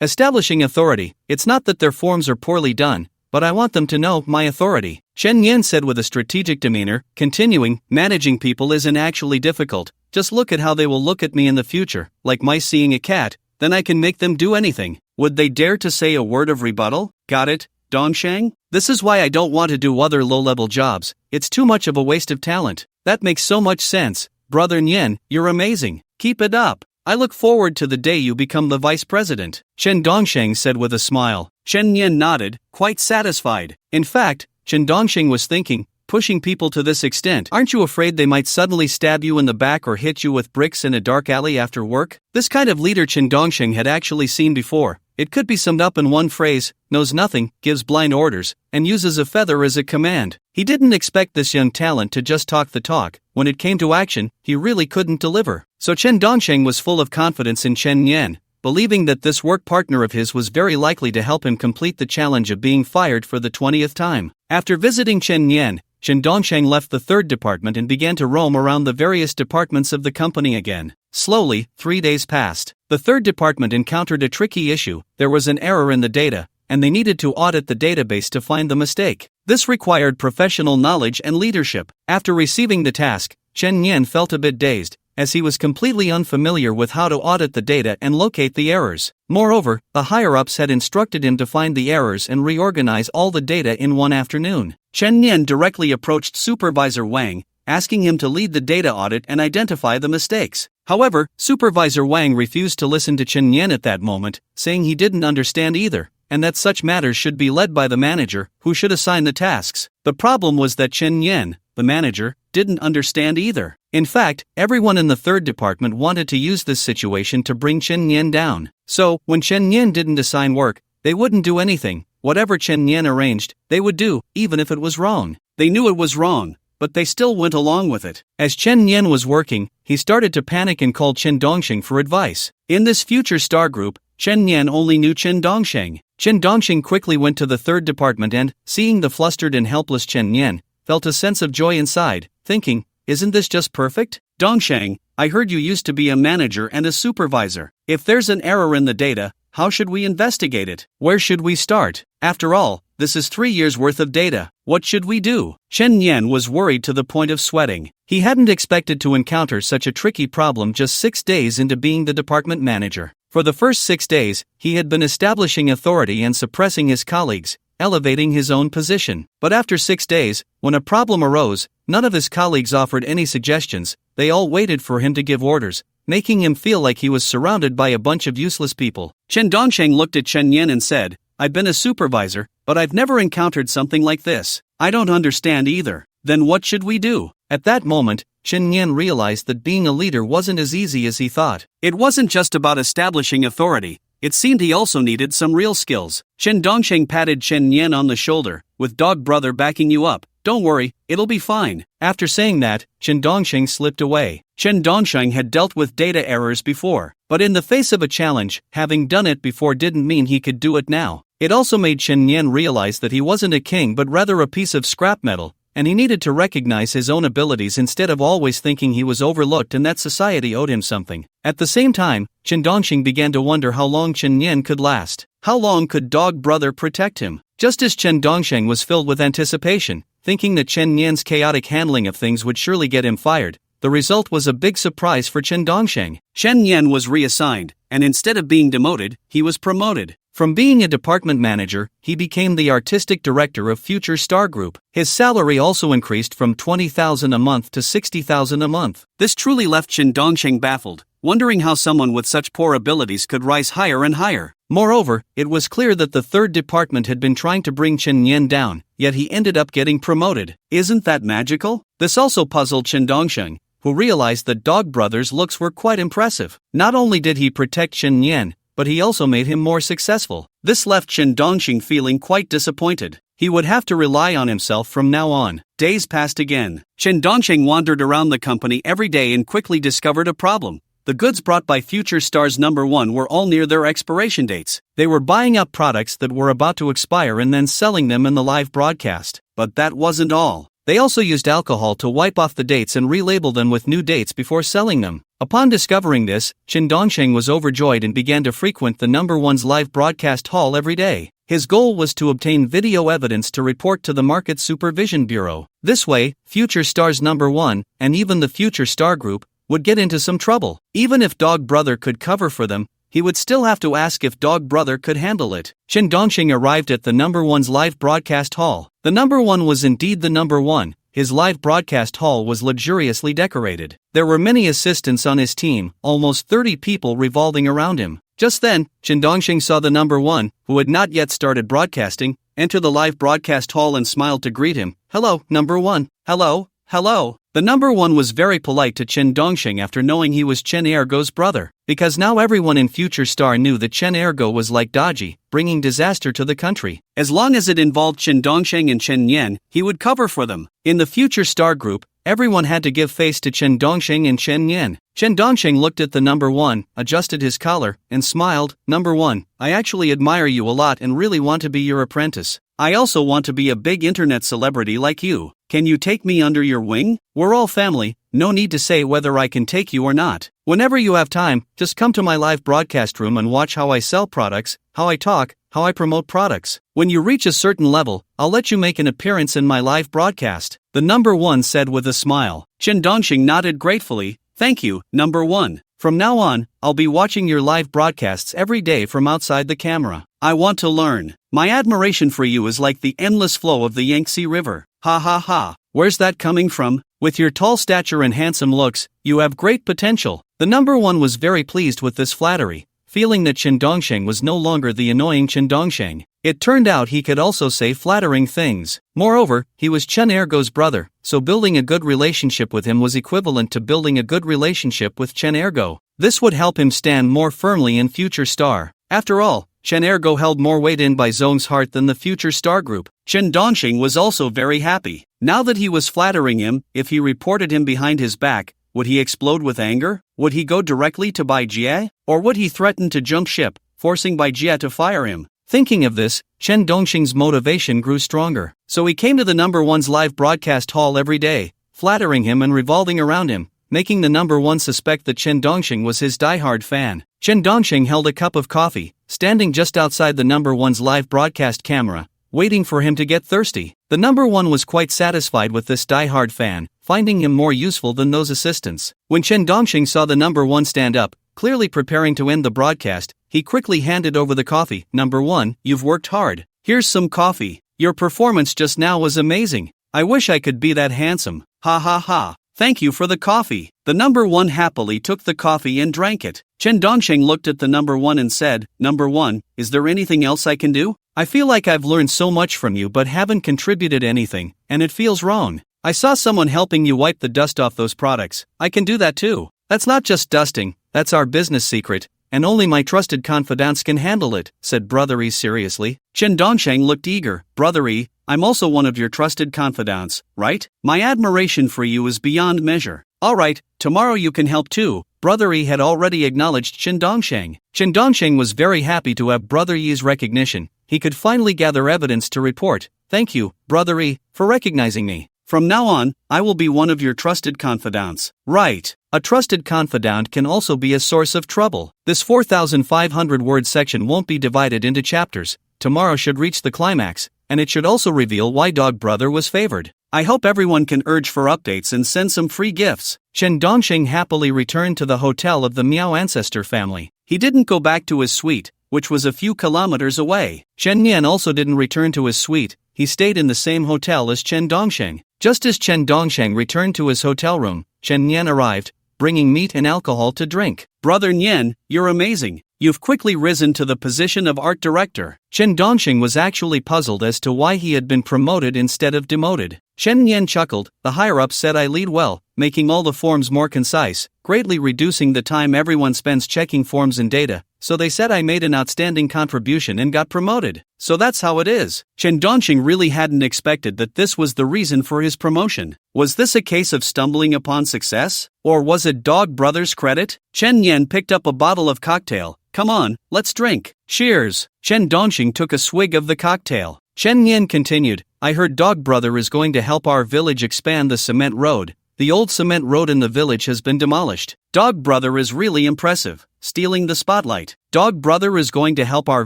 Establishing authority. It's not that their forms are poorly done, but I want them to know my authority. Chen Yan said with a strategic demeanor, continuing, managing people isn't actually difficult. Just look at how they will look at me in the future, like mice seeing a cat, then I can make them do anything. Would they dare to say a word of rebuttal? Got it, Dongsheng? This is why I don't want to do other low-level jobs. It's too much of a waste of talent. That makes so much sense. Brother Nian, you're amazing. Keep it up. I look forward to the day you become the vice president, Chen Dongsheng said with a smile. Chen Nian nodded, quite satisfied. In fact, Chen Dongsheng was thinking, pushing people to this extent, aren't you afraid they might suddenly stab you in the back or hit you with bricks in a dark alley after work? This kind of leader Chen Dongsheng had actually seen before. It could be summed up in one phrase: knows nothing, gives blind orders, and uses a feather as a command. He didn't expect this young talent to just talk the talk. When it came to action, he really couldn't deliver. So Chen Dongsheng was full of confidence in Chen Nian, believing that this work partner of his was very likely to help him complete the challenge of being fired for the 20th time. After visiting Chen Nian, Chen Dongsheng left the third department and began to roam around the various departments of the company again. Slowly, 3 days passed. The third department encountered a tricky issue. There was an error in the data, and they needed to audit the database to find the mistake. This required professional knowledge and leadership. After receiving the task, Chen Nian felt a bit dazed, as he was completely unfamiliar with how to audit the data and locate the errors. Moreover, the higher-ups had instructed him to find the errors and reorganize all the data in one afternoon. Chen Nian directly approached Supervisor Wang, asking him to lead the data audit and identify the mistakes. However, Supervisor Wang refused to listen to Chen Nian at that moment, saying he didn't understand either, and that such matters should be led by the manager, who should assign the tasks. The problem was that Chen Nian, the manager, didn't understand either. In fact, everyone in the third department wanted to use this situation to bring Chen Nian down. So, when Chen Nian didn't assign work, they wouldn't do anything. Whatever Chen Nian arranged, they would do, even if it was wrong. They knew it was wrong, but they still went along with it. As Chen Nian was working, he started to panic and called Chen Dongsheng for advice. In this future star group, Chen Nian only knew Chen Dongsheng. Chen Dongsheng quickly went to the third department and, seeing the flustered and helpless Chen Nian, felt a sense of joy inside, thinking, isn't this just perfect? Dongsheng, I heard you used to be a manager and a supervisor. If there's an error in the data, how should we investigate it? Where should we start? After all, this is 3 years worth of data. What should we do? Chen Nian was worried to the point of sweating. He hadn't expected to encounter such a tricky problem just 6 days into being the department manager. For the first 6 days, he had been establishing authority and suppressing his colleagues, elevating his own position. But after 6 days, when a problem arose, none of his colleagues offered any suggestions. They all waited for him to give orders, making him feel like he was surrounded by a bunch of useless people. Chen Dongsheng looked at Chen Nian and said, I've been a supervisor, but I've never encountered something like this. I don't understand either. Then what should we do? At that moment, Chen Yan realized that being a leader wasn't as easy as he thought. It wasn't just about establishing authority. It seemed he also needed some real skills. Chen Dongsheng patted Chen Yan on the shoulder. With dog brother backing you up, don't worry, it'll be fine. After saying that, Chen Dongsheng slipped away. Chen Dongsheng had dealt with data errors before, but in the face of a challenge, having done it before didn't mean he could do it now. It also made Chen Yan realize that he wasn't a king but rather a piece of scrap metal, and he needed to recognize his own abilities instead of always thinking he was overlooked and that society owed him something. At the same time, Chen Dongxing began to wonder how long Chen Yan could last. How long could dog brother protect him? Just as Chen Dongsheng was filled with anticipation, thinking that Chen Yan's chaotic handling of things would surely get him fired, the result was a big surprise for Chen Dongsheng. Chen Yan was reassigned, and instead of being demoted, he was promoted. From being a department manager, he became the artistic director of Future Star Group. His salary also increased from 20,000 a month to 60,000 a month. This truly left Chen Dongsheng baffled, wondering how someone with such poor abilities could rise higher and higher. Moreover, it was clear that the third department had been trying to bring Chen Yan down, yet he ended up getting promoted. Isn't that magical? This also puzzled Chen Dongsheng, who realized that Dog Brother's looks were quite impressive. Not only did he protect Chen Yan, but he also made him more successful. This left Chen Dongxing feeling quite disappointed. He would have to rely on himself from now on. Days passed again. Chen Dongxing wandered around the company every day and quickly discovered a problem. The goods brought by Future Stars #1 were all near their expiration dates. They were buying up products that were about to expire and then selling them in the live broadcast. But that wasn't all. They also used alcohol to wipe off the dates and relabel them with new dates before selling them. Upon discovering this, Chen Dongsheng was overjoyed and began to frequent the #1's live broadcast hall every day. His goal was to obtain video evidence to report to the Market Supervision Bureau. This way, Future Stars #1, and even the Future Star Group, would get into some trouble. Even if Dog Brother could cover for them, he would still have to ask if Dog Brother could handle it. Chen Dongxing arrived at the #1's live broadcast hall. The #1 was indeed the #1. His live broadcast hall was luxuriously decorated. There were many assistants on his team, almost 30 people revolving around him. Just then, Chen Dongxing saw the #1, who had not yet started broadcasting, enter the live broadcast hall and smiled to greet him. "Hello, #1. Hello, hello." The #1 was very polite to Chen Dongxing after knowing he was Chen Ergo's brother, because now everyone in Future Star knew that Chen Ergo was like Daji, bringing disaster to the country. As long as it involved Chen Dongxing and Chen Yan, he would cover for them. In the Future Star Group, everyone had to give face to Chen Dongxing and Chen Yan. Chen Dongxing looked at the #1, adjusted his collar, and smiled. "#1, I actually admire you a lot and really want to be your apprentice. I also want to be a big internet celebrity like you. Can you take me under your wing? We're all family, no need to say whether I can take you or not. Whenever you have time, just come to my live broadcast room and watch how I sell products, how I talk, how I promote products. When you reach a certain level, I'll let you make an appearance in my live broadcast," the #1 said with a smile. Chen Dongxing nodded gratefully. "Thank you, #1. From now on, I'll be watching your live broadcasts every day from outside the camera. I want to learn. My admiration for you is like the endless flow of the Yangtze River. Ha ha ha. Where's that coming from? With your tall stature and handsome looks, you have great potential." The #1 was very pleased with this flattery, feeling that Chen Dongxing was no longer the annoying Chen Dongxing. It turned out he could also say flattering things. Moreover, he was Chen Ergo's brother, so building a good relationship with him was equivalent to building a good relationship with Chen Ergo. This would help him stand more firmly in Future Star. After all, Chen Ergo held more weight in Bai Zhong's heart than the Future Star Group. Chen Dongxing was also very happy. Now that he was flattering him, if he reported him behind his back, would he explode with anger? Would he go directly to Bai Jie? Or would he threaten to jump ship, forcing Bai Jie to fire him? Thinking of this, Chen Dongxing's motivation grew stronger. So he came to the #1's live broadcast hall every day, flattering him and revolving around him, making the #1 suspect that Chen Dongxing was his diehard fan. Chen Dongxing held a cup of coffee, standing just outside the #1's live broadcast camera, waiting for him to get thirsty. The #1 was quite satisfied with this diehard fan, finding him more useful than those assistants. When Chen Dongxing saw the #1 stand up, clearly preparing to end the broadcast, he quickly handed over the coffee. "#1, you've worked hard. Here's some coffee. Your performance just now was amazing. I wish I could be that handsome. Ha ha ha. Thank you for the coffee." The #1 happily took the coffee and drank it. Chen Dongxing looked at the #1 and said, "#1, is there anything else I can do? I feel like I've learned so much from you but haven't contributed anything, and it feels wrong. I saw someone helping you wipe the dust off those products. I can do that too. That's not just dusting, that's our business secret, and only my trusted confidants can handle it, said Brother E seriously. Chen Dongsheng looked eager. Brother E, I'm also one of your trusted confidants, right? My admiration for you is beyond measure. Alright, tomorrow you can help too. Brother E had already acknowledged Chen Dongsheng. Chen Dongsheng was very happy to have Brother E's recognition. He could finally gather evidence to report. Thank you, Brother E, for recognizing me. From now on, I will be one of your trusted confidants. Right. A trusted confidant can also be a source of trouble. This 4,500-word section won't be divided into chapters. Tomorrow should reach the climax, and it should also reveal why Dog Brother was favored. I hope everyone can urge for updates and send some free gifts. Chen Dongsheng happily returned to the hotel of the Miao ancestor family. He didn't go back to his suite, which was a few kilometers away. Chen Yan also didn't return to his suite. He stayed in the same hotel as Chen Dongsheng. Just as Chen Dongsheng returned to his hotel room, Chen Yan arrived, bringing meat and alcohol to drink. Brother Nyan, you're amazing. You've quickly risen to the position of art director. Chen Dongsheng was actually puzzled as to why he had been promoted instead of demoted. Chen Yan chuckled. The higher-ups said I lead well, making all the forms more concise, greatly reducing the time everyone spends checking forms and data, so they said I made an outstanding contribution and got promoted. So that's how it is. Chen Dongsheng really hadn't expected that this was the reason for his promotion. Was this a case of stumbling upon success? Or was it Dog Brother's credit? Chen Yan picked up a bottle of cocktail. Come on, let's drink. Cheers. Chen Dongsheng took a swig of the cocktail. Chen Yan continued, I heard Dog Brother is going to help our village expand the cement road. The old cement road in the village has been demolished. Dog Brother is really impressive, stealing the spotlight. Dog Brother is going to help our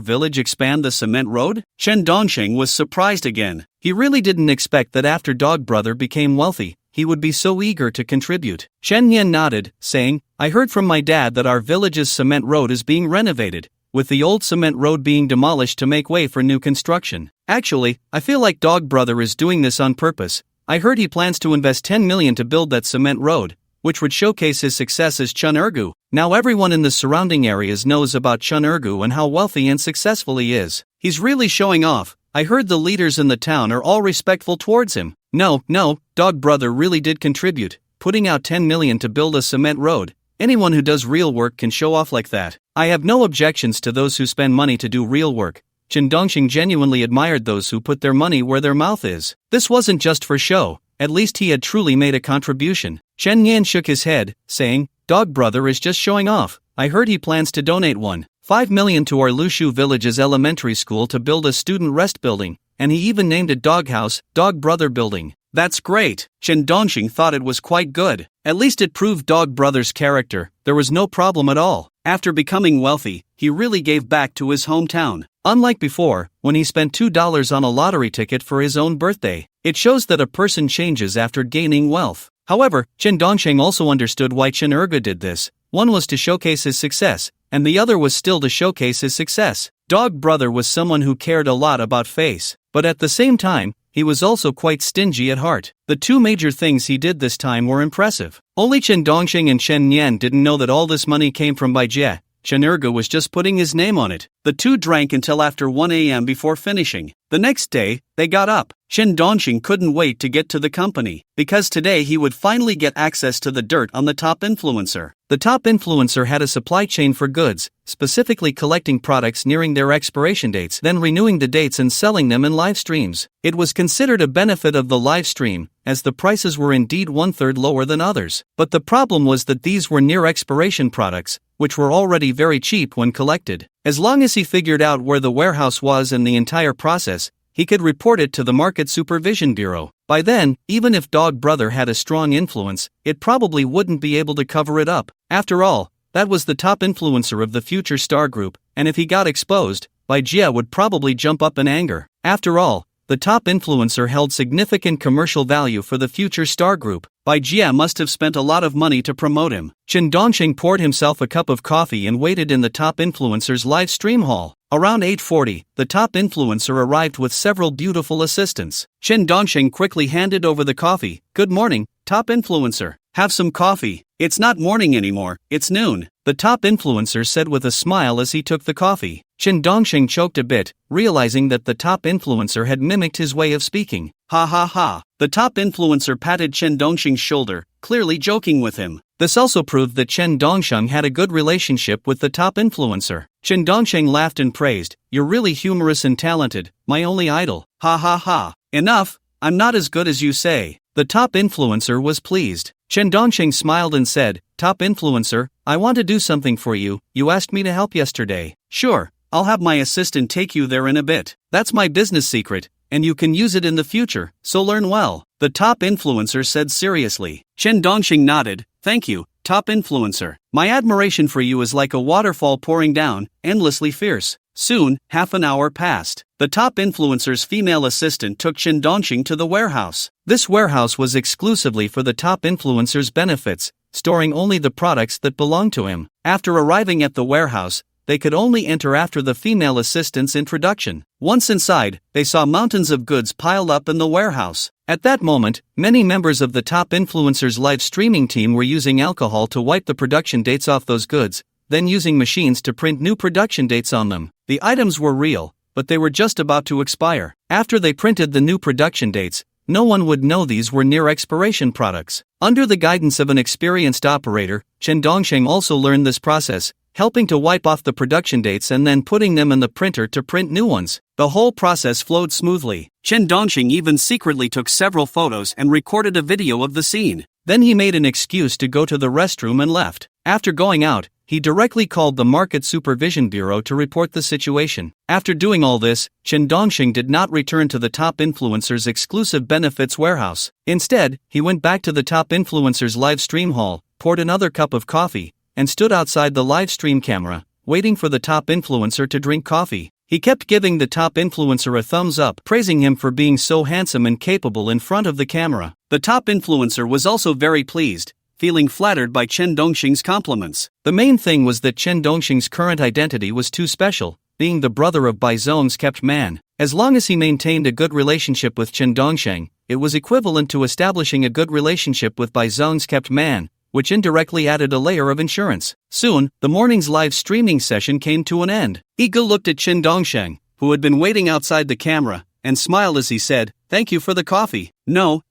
village expand the cement road? Chen Dongsheng was surprised again. He really didn't expect that after Dog Brother became wealthy, he would be so eager to contribute. Chen Yan nodded, saying, I heard from my dad that our village's cement road is being renovated, with the old cement road being demolished to make way for new construction. Actually, I feel like Dog Brother is doing this on purpose. I heard he plans to invest 10 million to build that cement road, which would showcase his success as Chun Ergu. Now everyone in the surrounding areas knows about Chun Ergu and how wealthy and successful he is. He's really showing off. I heard the leaders in the town are all respectful towards him. No, Dog Brother really did contribute, putting out 10 million to build a cement road. Anyone who does real work can show off like that. I have no objections to those who spend money to do real work. Chen Dongsheng genuinely admired those who put their money where their mouth is. This wasn't just for show, at least he had truly made a contribution. Chen Yan shook his head, saying, Dog Brother is just showing off. I heard he plans to donate 1.5 million to our Lushu village's elementary school to build a student rest building, and he even named it Doghouse, Dog Brother Building. That's great. Chen Dongsheng thought it was quite good. At least it proved Dog Brother's character. There was no problem at all. After becoming wealthy, he really gave back to his hometown. Unlike before, when he spent $2 on a lottery ticket for his own birthday. It shows that a person changes after gaining wealth. However, Chen Dongsheng also understood why Chen Erga did this. One was to showcase his success, and the other was still to showcase his success. Dog Brother was someone who cared a lot about face, but at the same time, he was also quite stingy at heart. The two major things he did this time were impressive. Only Chen Dongsheng and Chen Yan didn't know that all this money came from Bai Jie. Chen Erga was just putting his name on it. The two drank until after 1 a.m. before finishing. The next day, they got up. Chen Dongsheng couldn't wait to get to the company, because today he would finally get access to the dirt on the top influencer. The top influencer had a supply chain for goods, specifically collecting products nearing their expiration dates, then renewing the dates and selling them in live streams. It was considered a benefit of the live stream, as the prices were indeed 1/3 lower than others. But the problem was that these were near expiration products, which were already very cheap when collected. As long as he figured out where the warehouse was and the entire process, he could report it to the Market Supervision Bureau. By then, even if Dog Brother had a strong influence, it probably wouldn't be able to cover it up. After all, that was the top influencer of the future star group, and if he got exposed, Bai Jie would probably jump up in anger. After all, the top influencer held significant commercial value for the future star group. Bai Jie must have spent a lot of money to promote him. Chen Dongsheng poured himself a cup of coffee and waited in the top influencer's live stream hall. Around 8:40, the top influencer arrived with several beautiful assistants. Chen Dongsheng quickly handed over the coffee. Good morning, top influencer. Have some coffee. It's not morning anymore, it's noon, the top influencer said with a smile as he took the coffee. Chen Dongsheng choked a bit, realizing that the top influencer had mimicked his way of speaking. Ha ha ha. The top influencer patted Chen Dongxing's shoulder, clearly joking with him. This also proved that Chen Dongxing had a good relationship with the top influencer. Chen Dongxing laughed and praised, "You're really humorous and talented, my only idol." Ha ha ha. Enough, I'm not as good as you say. The top influencer was pleased. Chen Dongxing smiled and said, "Top influencer, I want to do something for you. You asked me to help yesterday." "Sure, I'll have my assistant take you there in a bit. That's my business secret, and you can use it in the future, so learn well," the top influencer said seriously. Chen Dongxing nodded, "Thank you, top influencer. My admiration for you is like a waterfall pouring down, endlessly fierce." Soon, half an hour passed. The top influencer's female assistant took Chen Dongxing to the warehouse. This warehouse was exclusively for the top influencer's benefits, storing only the products that belonged to him. After arriving at the warehouse, they could only enter after the female assistant's introduction. Once inside, they saw mountains of goods piled up in the warehouse. At that moment, many members of the top influencer's live streaming team were using alcohol to wipe the production dates off those goods, then using machines to print new production dates on them. The items were real, but they were just about to expire. After they printed the new production dates, no one would know these were near expiration products. Under the guidance of an experienced operator, Chen Dongxing also learned this process, helping to wipe off the production dates and then putting them in the printer to print new ones. The whole process flowed smoothly. Chen Dongxing even secretly took several photos and recorded a video of the scene. Then he made an excuse to go to the restroom and left. After going out, he directly called the Market Supervision Bureau to report the situation. After doing all this, Chen Dongxing did not return to the top influencer's exclusive benefits warehouse. Instead, he went back to the top influencer's live stream hall, poured another cup of coffee, and stood outside the live stream camera, waiting for the top influencer to drink coffee. He kept giving the top influencer a thumbs up, praising him for being so handsome and capable in front of the camera. The top influencer was also very pleased, feeling flattered by Chen Dongxing's compliments. The main thing was that Chen Dongxing's current identity was too special, being the brother of Bai Zhong's kept man. As long as he maintained a good relationship with Chen Dongxing, it was equivalent to establishing a good relationship with Bai Zhong's kept man, which indirectly added a layer of insurance. Soon, the morning's live streaming session came to an end. Ige looked at Chen Dongxing, who had been waiting outside the camera, and smiled as he said, "Thank you for the coffee." No,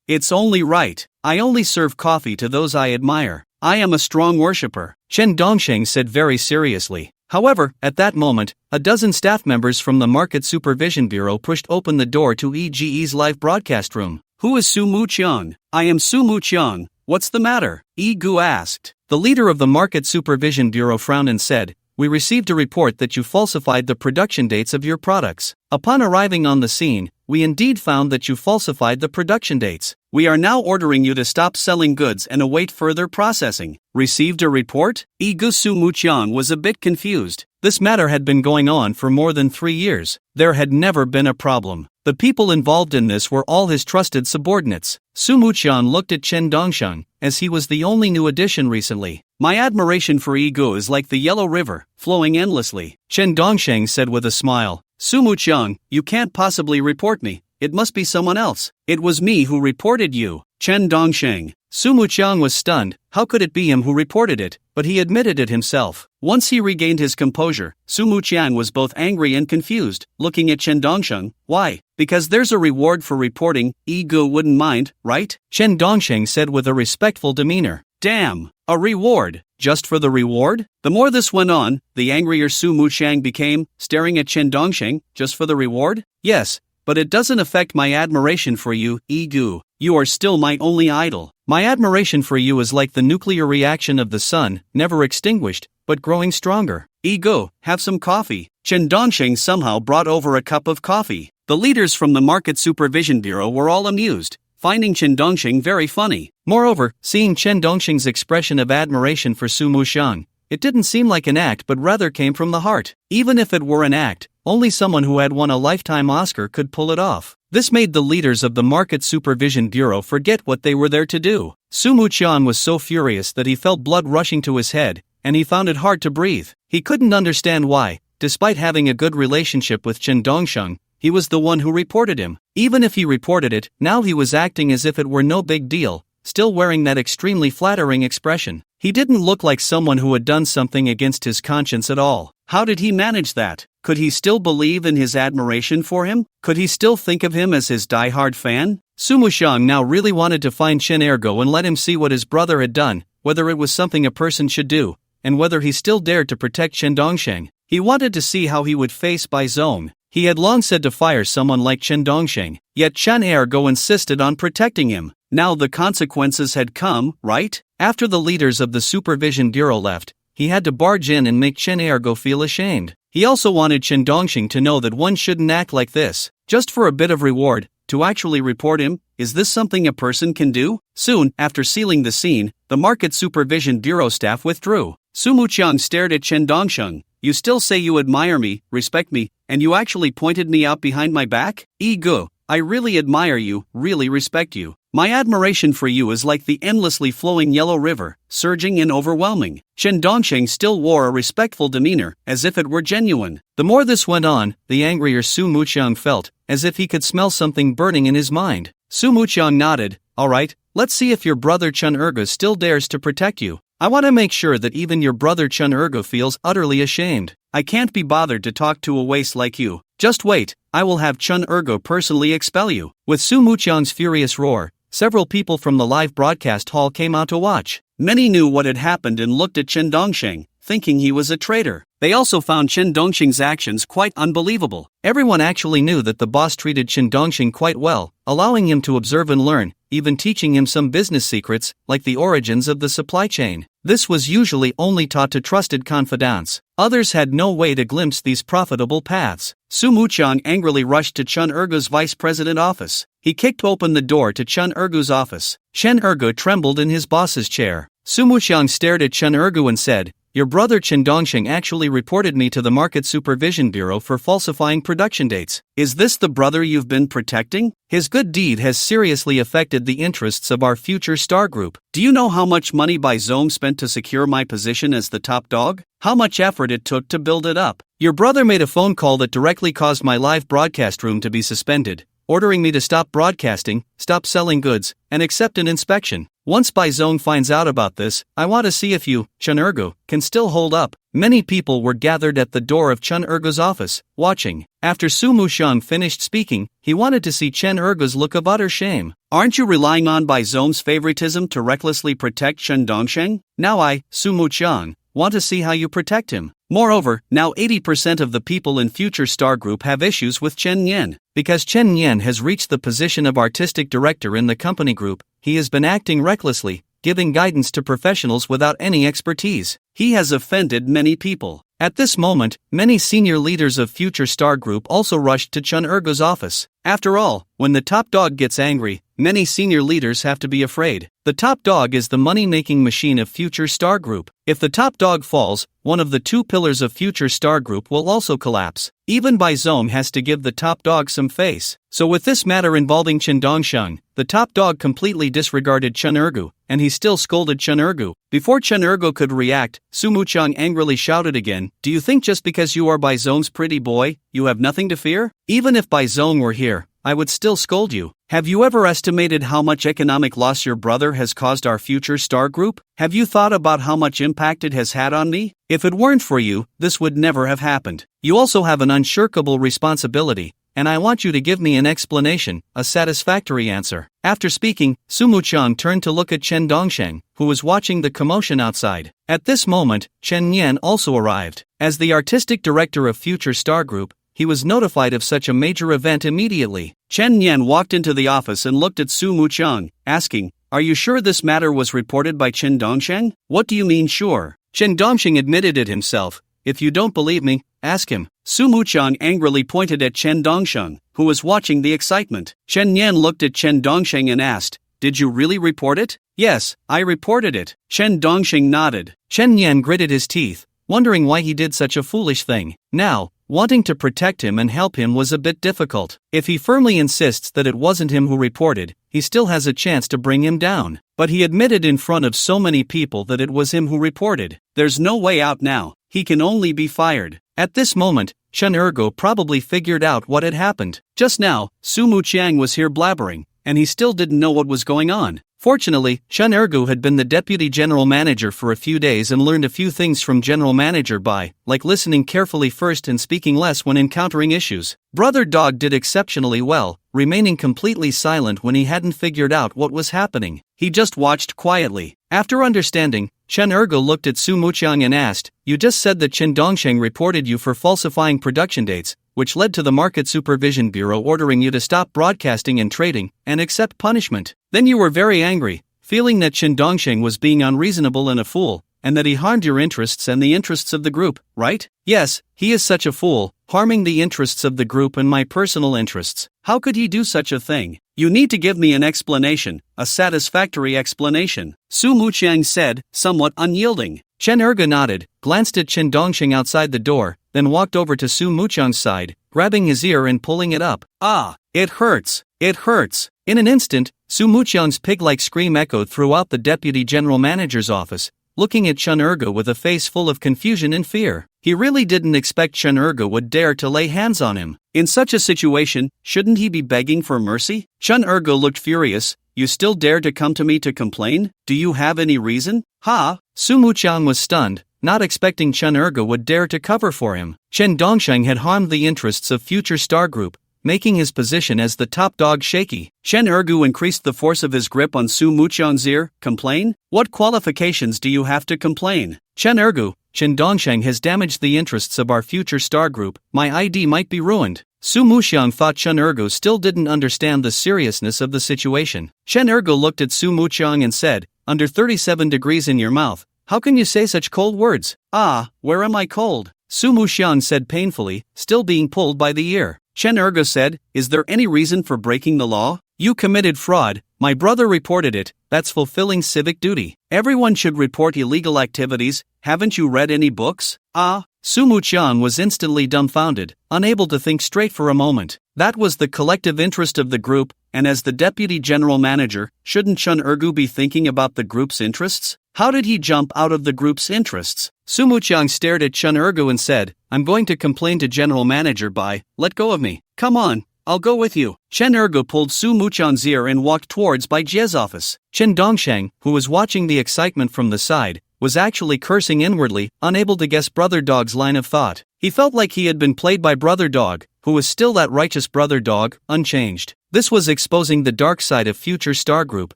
it's only right. I only serve coffee to those I admire. I am a strong worshipper," Chen Dongxing said very seriously. However, at that moment, a dozen staff members from the Market Supervision Bureau pushed open the door to EGE's live broadcast room. "Who is Su Muqiang?" "I am Su Muqiang. What's the matter?" Yi Gu asked. The leader of the Market Supervision Bureau frowned and said, "We received a report that you falsified the production dates of your products. Upon arriving on the scene, we indeed found that you falsified the production dates. We are now ordering you to stop selling goods and await further processing." Received a report? Ige Su Muqiang was a bit confused. This matter had been going on for more than 3 years. There had never been a problem. The people involved in this were all his trusted subordinates. Su Muqiang looked at Chen Dongxing, as he was the only new addition recently. "My admiration for Ige is like the Yellow River, flowing endlessly," Chen Dongxing said with a smile. "Su Muqiang, you can't possibly report me. It must be someone else." "It was me who reported you." Chen Dongxing. Su Muqiang was stunned. How could it be him who reported it? But he admitted it himself. Once he regained his composure, Su Muqiang was both angry and confused, looking at Chen Dongxing. "Why?" "Because there's a reward for reporting. Ige wouldn't mind, right?" Chen Dongxing said with a respectful demeanor. "Damn, a reward. Just for the reward?" The more this went on, the angrier Su Muqiang became, staring at Chen Dongxing. "Just for the reward?" "Yes, but it doesn't affect my admiration for you, Ige. You are still my only idol. My admiration for you is like the nuclear reaction of the sun, never extinguished, but growing stronger." "Ige, have some coffee." Chen Dongxing somehow brought over a cup of coffee. The leaders from the Market Supervision Bureau were all amused, finding Chen Dongxing very funny. Moreover, seeing Chen Dongxing's expression of admiration for Su Muqiang, it didn't seem like an act but rather came from the heart. Even if it were an act, only someone who had won a lifetime Oscar could pull it off. This made the leaders of the Market Supervision Bureau forget what they were there to do. Su Muqiang was so furious that he felt blood rushing to his head, and he found it hard to breathe. He couldn't understand why, despite having a good relationship with Chen Dongxing, he was the one who reported him. Even if he reported it, now he was acting as if it were no big deal, still wearing that extremely flattering expression. He didn't look like someone who had done something against his conscience at all. How did he manage that? Could he still believe in his admiration for him? Could he still think of him as his die-hard fan? Su Muxiang now really wanted to find Chen Ergo and let him see what his brother had done, whether it was something a person should do, and whether he still dared to protect Chen Dongsheng. He wanted to see how he would face Bai Zong. He had long said to fire someone like Chen Dongsheng, yet Chen Ergo insisted on protecting him. Now the consequences had come, right? After the leaders of the Supervision Bureau left, he had to barge in and make Chen Ergo feel ashamed. He also wanted Chen Dongsheng to know that one shouldn't act like this, just for a bit of reward, to actually report him. Is this something a person can do? Soon, after sealing the scene, the Market Supervision Bureau staff withdrew. Su Muxiang stared at Chen Dongsheng. You still say you admire me, respect me, and you actually pointed me out behind my back? Ego, I really admire you, really respect you. My admiration for you is like the endlessly flowing yellow river, surging and overwhelming. Chen Dongsheng still wore a respectful demeanor, as if it were genuine. The more this went on, the angrier Su Muxiang felt, as if he could smell something burning in his mind. Su Muxiang nodded. Alright, let's see if your brother Chen Ergo still dares to protect you. I want to make sure that even your brother Chen Ergo feels utterly ashamed. I can't be bothered to talk to a waste like you. Just wait, I will have Chen Ergo personally expel you. With Su Muxiang's furious roar, several people from the live broadcast hall came out to watch. Many knew what had happened and looked at Chen Dongsheng, thinking he was a traitor. They also found Chen Dongsheng's actions quite unbelievable. Everyone actually knew that the boss treated Chen Dongsheng quite well, allowing him to observe and learn, even teaching him some business secrets, like the origins of the supply chain. This was usually only taught to trusted confidants. Others had no way to glimpse these profitable paths. Su Muxiang angrily rushed to Chen Ergo's vice president office. He kicked open the door to Chen Ergo's office. Chen Ergo trembled in his boss's chair. Su Muxiang stared at Chen Ergo and said, your brother Chen Dongsheng actually reported me to the Market Supervision Bureau for falsifying production dates. Is this the brother you've been protecting? His good deed has seriously affected the interests of our future star group. Do you know how much money Bai Zong spent to secure my position as the top dog? How much effort it took to build it up? Your brother made a phone call that directly caused my live broadcast room to be suspended, ordering me to stop broadcasting, stop selling goods, and accept an inspection. Once Bai Zong finds out about this, I want to see if you, Chen Ergo, can still hold up. Many people were gathered at the door of Chen Ergo's office, watching. After Su Muxiang finished speaking, he wanted to see Chen Ergo's look of utter shame. Aren't you relying on Bai Zong's favoritism to recklessly protect Chen Dongsheng? Now I, Su Muxiang, want to see how you protect him. Moreover, now 80% of the people in Future Star Group have issues with Chen Yan. Because Chen Yan has reached the position of artistic director in the company group, he has been acting recklessly, giving guidance to professionals without any expertise. He has offended many people. At this moment, many senior leaders of Future Star Group also rushed to Chen Ergo's office. After all, when the top dog gets angry, many senior leaders have to be afraid. The top dog is the money-making machine of Future Star Group. If the top dog falls, one of the two pillars of Future Star Group will also collapse. Even Bai Zong has to give the top dog some face. So with this matter involving Chen Dongsheng, the top dog completely disregarded Chen Ergo, and he still scolded Chen Ergo. Before Chen Ergo could react, Su Muxiang angrily shouted again, do you think just because you are Bai Zong's pretty boy, you have nothing to fear? Even if Bai Zong were here, I would still scold you. Have you ever estimated how much economic loss your brother has caused our Future Star Group? Have you thought about how much impact it has had on me? If it weren't for you, this would never have happened. You also have an unshirkable responsibility, and I want you to give me an explanation, a satisfactory answer. After speaking, Su Muxiang turned to look at Chen Dongsheng, who was watching the commotion outside. At this moment, Chen Yan also arrived. As the artistic director of Future Star Group, he was notified of such a major event immediately. Chen Yan walked into the office and looked at Su Muxiang, asking, are you sure this matter was reported by Chen Dongsheng? What do you mean sure? Chen Dongsheng admitted it himself. If you don't believe me, ask him. Su Muxiang angrily pointed at Chen Dongsheng, who was watching the excitement. Chen Yan looked at Chen Dongsheng and asked, did you really report it? Yes, I reported it. Chen Dongsheng nodded. Chen Yan gritted his teeth, wondering why he did such a foolish thing. Now, wanting to protect him and help him was a bit difficult. If he firmly insists that it wasn't him who reported, he still has a chance to bring him down. But he admitted in front of so many people that it was him who reported. There's no way out now. He can only be fired. At this moment, Chen Ergo probably figured out what had happened. Just now, Su Muxiang was here blabbering, and he still didn't know what was going on. Fortunately, Chun Ergu had been the deputy general manager for a few days and learned a few things from general manager Bai, like listening carefully first and speaking less when encountering issues. Brother Dog did exceptionally well, remaining completely silent when he hadn't figured out what was happening. He just watched quietly. After understanding, Chun Ergu looked at Su Muqiang and asked, "You just said that Qin Dongsheng reported you for falsifying production dates, which led to the Market Supervision Bureau ordering you to stop broadcasting and trading, and accept punishment. Then you were very angry, feeling that Qin Dongsheng was being unreasonable and a fool, and that he harmed your interests and the interests of the group, right?" "Yes, he is such a fool, harming the interests of the group and my personal interests. How could he do such a thing? You need to give me an explanation, a satisfactory explanation," Su Muqiang said, somewhat unyielding. Chen Erga nodded, glanced at Qin Dongsheng outside the door, then walked over to Su Muqiang's side, grabbing his ear and pulling it up. "Ah, it hurts, it hurts." In an instant, Su Muqiang's pig-like scream echoed throughout the deputy general manager's office, looking at Chun Erga with a face full of confusion and fear. He really didn't expect Chun Erga would dare to lay hands on him. In such a situation, shouldn't he be begging for mercy? Chun Erga looked furious. "You still dare to come to me to complain? Do you have any reason?" "Ha!" Su Muqiang was stunned, not expecting Chun Erga would dare to cover for him. Qin Dongsheng had harmed the interests of Future Star Group, making his position as the top dog shaky. Chen Ergu increased the force of his grip on Su Muqiang's ear. "Complain? What qualifications do you have to complain?" "Chen Ergu, Qin Dongsheng has damaged the interests of our Future Star Group, my ID might be ruined." Su Muqiang thought Chen Ergu still didn't understand the seriousness of the situation. Chen Ergu looked at Su Muqiang and said, "Under 37 degrees in your mouth, how can you say such cold words?" "Ah, where am I cold?" Su Muqiang said painfully, still being pulled by the ear. Chen Ergu said, "Is there any reason for breaking the law? You committed fraud, my brother reported it, that's fulfilling civic duty. Everyone should report illegal activities, haven't you read any books?" "Ah." Su Muqiang was instantly dumbfounded, unable to think straight for a moment. That was the collective interest of the group, and as the deputy general manager, shouldn't Chun Ergu be thinking about the group's interests? How did he jump out of the group's interests? Su Muqiang stared at Chun Ergu and said, "I'm going to complain to general manager Bai, let go of me." "Come on, I'll go with you." Chen Ergu pulled Su Muqiang's ear and walked towards Bai Jie's office. Qin Dongsheng, who was watching the excitement from the side, was actually cursing inwardly, unable to guess Brother Dog's line of thought. He felt like he had been played by Brother Dog, who was still that righteous Brother Dog, unchanged. This was exposing the dark side of Future Star Group,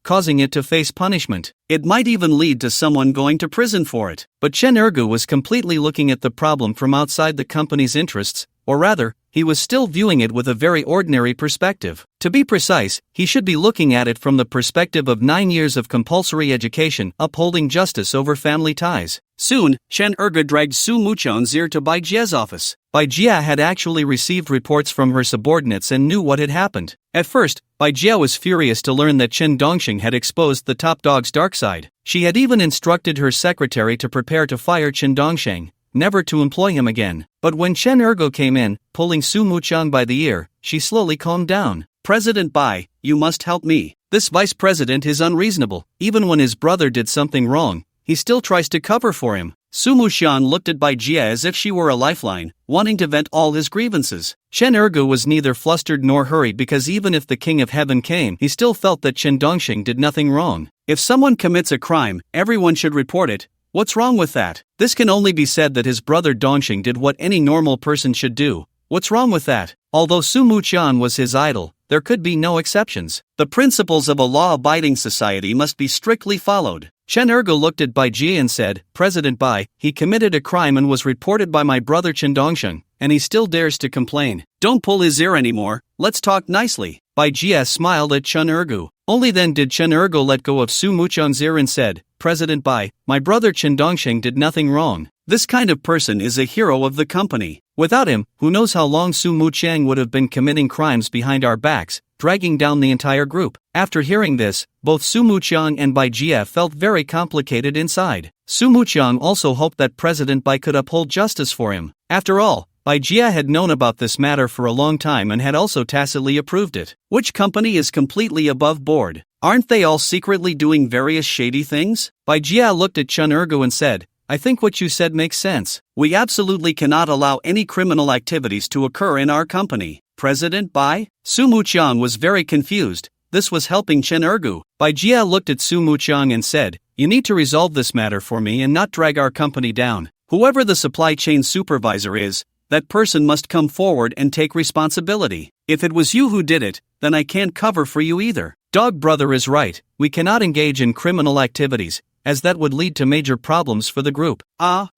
causing it to face punishment. It might even lead to someone going to prison for it. But Chen Ergu was completely looking at the problem from outside the company's interests, or rather, he was still viewing it with a very ordinary perspective. To be precise, he should be looking at it from the perspective of 9 years of compulsory education upholding justice over family ties. Soon, Chen Erga dragged Su Muqiang's ear to Bai Jie's office. Bai Jie had actually received reports from her subordinates and knew what had happened. At first, Bai Jie was furious to learn that Qin Dongsheng had exposed the top dog's dark side. She had even instructed her secretary to prepare to fire Qin Dongsheng, never to employ him again. But when Chen Ergo came in, pulling Su Muqiang by the ear, she slowly calmed down. "President Bai, you must help me. This vice president is unreasonable. Even when his brother did something wrong, he still tries to cover for him." Su Muqiang looked at Bai Jie as if she were a lifeline, wanting to vent all his grievances. Chen Ergo was neither flustered nor hurried because even if the King of Heaven came, he still felt that Qin Dongsheng did nothing wrong. If someone commits a crime, everyone should report it. What's wrong with that? This can only be said that his brother Dongsheng did what any normal person should do. What's wrong with that? Although Su Muqiang was his idol, there could be no exceptions. The principles of a law-abiding society must be strictly followed. Chen Ergo looked at Bai Jie and said, "President Bai, he committed a crime and was reported by my brother Qin Dongsheng, and he still dares to complain. Don't pull his ear anymore, let's talk nicely." Bai Jie smiled at Chen Ergo. Only then did Chen Ergo let go of Su Muqiang's ear and said, "President Bai, my brother Qin Dongsheng did nothing wrong. This kind of person is a hero of the company. Without him, who knows how long Su Muqiang would have been committing crimes behind our backs, dragging down the entire group." After hearing this, both Su Muqiang and Bai Jie felt very complicated inside. Su Muqiang also hoped that President Bai could uphold justice for him. After all, Bai Jie had known about this matter for a long time and had also tacitly approved it. Which company is completely above board? Aren't they all secretly doing various shady things? Bai Jie looked at Chen Ergo and said, "I think what you said makes sense. We absolutely cannot allow any criminal activities to occur in our company." President Bai? Su Muqiang was very confused. this was helping Chen Ergu. Bai Jia looked at Su Muqiang and said, "You need to resolve this matter for me and not drag our company down. Whoever the supply chain supervisor is, that person must come forward and take responsibility. If it was you who did it, then I can't cover for you either." Dog brother is right, we cannot engage in criminal activities, as that would lead to major problems for the group.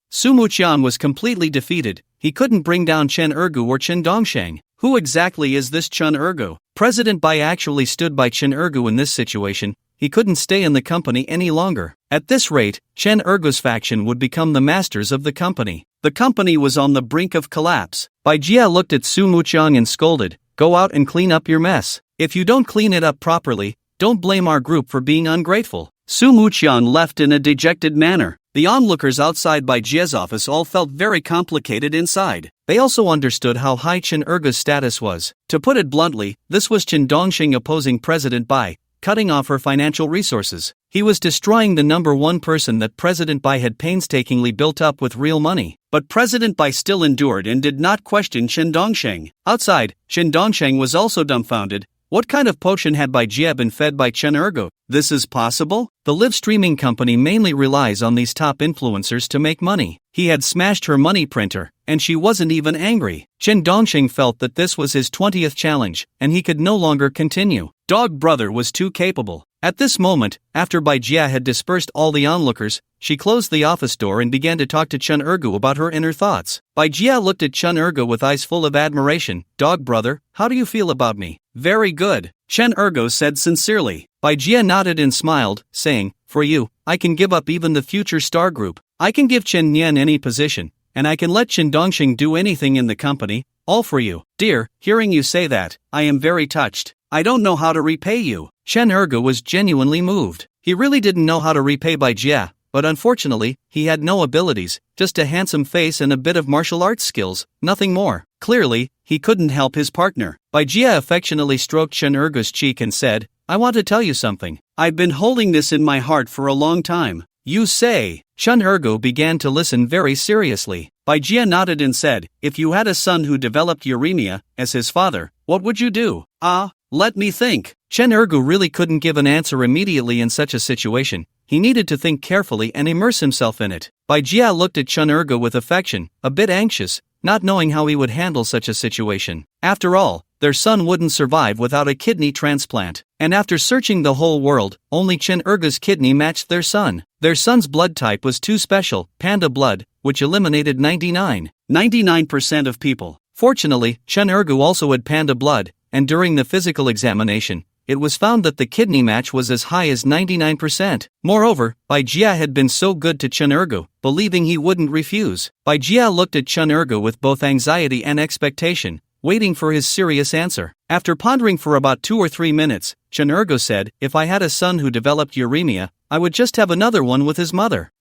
Su Muqiang was completely defeated. He couldn't bring down Chen Ergu or Chen Dongsheng. Who exactly is this Chen Ergu? President Bai actually stood by Chen Ergu in this situation. He couldn't stay in the company any longer. At this rate, Chen Ergu's faction would become the masters of the company. The company was on the brink of collapse. Bai Jia looked at Su Muqiang and scolded, "Go out and clean up your mess. If you don't clean it up properly, don't blame our group for being ungrateful." Su Muqiang left in a dejected manner. The onlookers outside Bai Jia's office all felt very complicated inside. They also understood how high Chen Ergu's status was. To put it bluntly, this was Chen Dongsheng opposing President Bai, cutting off her financial resources. He was destroying the number one person that President Bai had painstakingly built up with real money. But President Bai still endured and did not question Chen Dongsheng. Outside, Chen Dongsheng was also dumbfounded. What kind of potion had Bai Jia been fed by Chen Ergu? This is possible? The live streaming company mainly relies on these top influencers to make money. He had smashed her money printer, and she wasn't even angry. Chen Dongsheng felt that this was his 20th challenge, and he could no longer continue. Dog brother was too capable. At this moment, after Bai Jia had dispersed all the onlookers, she closed the office door and began to talk to Chen Ergu about her inner thoughts. Bai Jia looked at Chen Ergu with eyes full of admiration. "Dog brother, how do you feel about me?" "Very good," Chen Ergu said sincerely. Bai Jia nodded and smiled, saying, "For you, I can give up even the future star group. I can give Chen Nian any position, and I can let Chen Dongsheng do anything in the company, all for you." "Dear, hearing you say that, I am very touched. I don't know how to repay you." Chen Ergu was genuinely moved. He really didn't know how to repay Bai Jia, but unfortunately, he had no abilities, just a handsome face and a bit of martial arts skills, nothing more. Clearly, he couldn't help his partner. Bai Jia affectionately stroked Chen Ergu's cheek and said, "I want to tell you something. I've been holding this in my heart for a long time." "You say?" Chen Ergu began to listen very seriously. Bai Jia nodded and said, "If you had a son who developed uremia, as his father, what would you do?" Let me think." Chen Ergu really couldn't give an answer immediately in such a situation. He needed to think carefully and immerse himself in it. Bai Jia looked at Chen Ergu with affection, a bit anxious, not knowing how he would handle such a situation. After all, their son wouldn't survive without a kidney transplant. And after searching the whole world, only Chen Ergu's kidney matched their son. Their son's blood type was too special, panda blood, which eliminated 99% of people. Fortunately, Chen Ergu also had panda blood, and during the physical examination, it was found that the kidney match was as high as 99%. Moreover, Bai Jia had been so good to Chen Ergu, believing he wouldn't refuse. Bai Jia looked at Chen Ergu with both anxiety and expectation, waiting for his serious answer. After pondering for about 2 or 3 minutes, Chen Ergu said, "If I had a son who developed uremia, I would just have another one with his mother."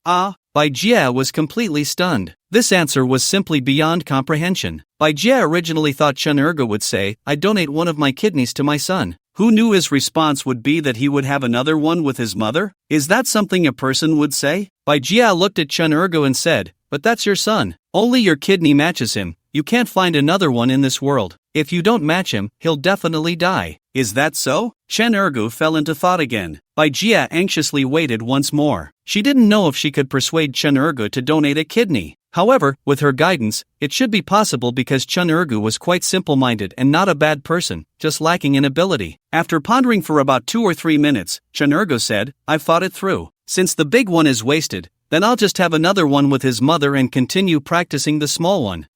Bai Jia was completely stunned. This answer was simply beyond comprehension. Bai Jia originally thought Chen Ergu would say, "I donate one of my kidneys to my son." Who knew his response would be that he would have another one with his mother? Is that something a person would say? Bai Jia looked at Chen Ergu and said, "But that's your son. Only your kidney matches him. You can't find another one in this world. If you don't match him, he'll definitely die." "Is that so?" Chen Ergu fell into thought again. Bai Jia anxiously waited once more. She didn't know if she could persuade Chen Ergu to donate a kidney. However, with her guidance, it should be possible because Chen Ergu was quite simple-minded and not a bad person, just lacking in ability. After pondering for about 2 or 3 minutes, Chen Ergu said, "I've thought it through. Since the big one is wasted, then I'll just have another one with his mother and continue practicing the small one."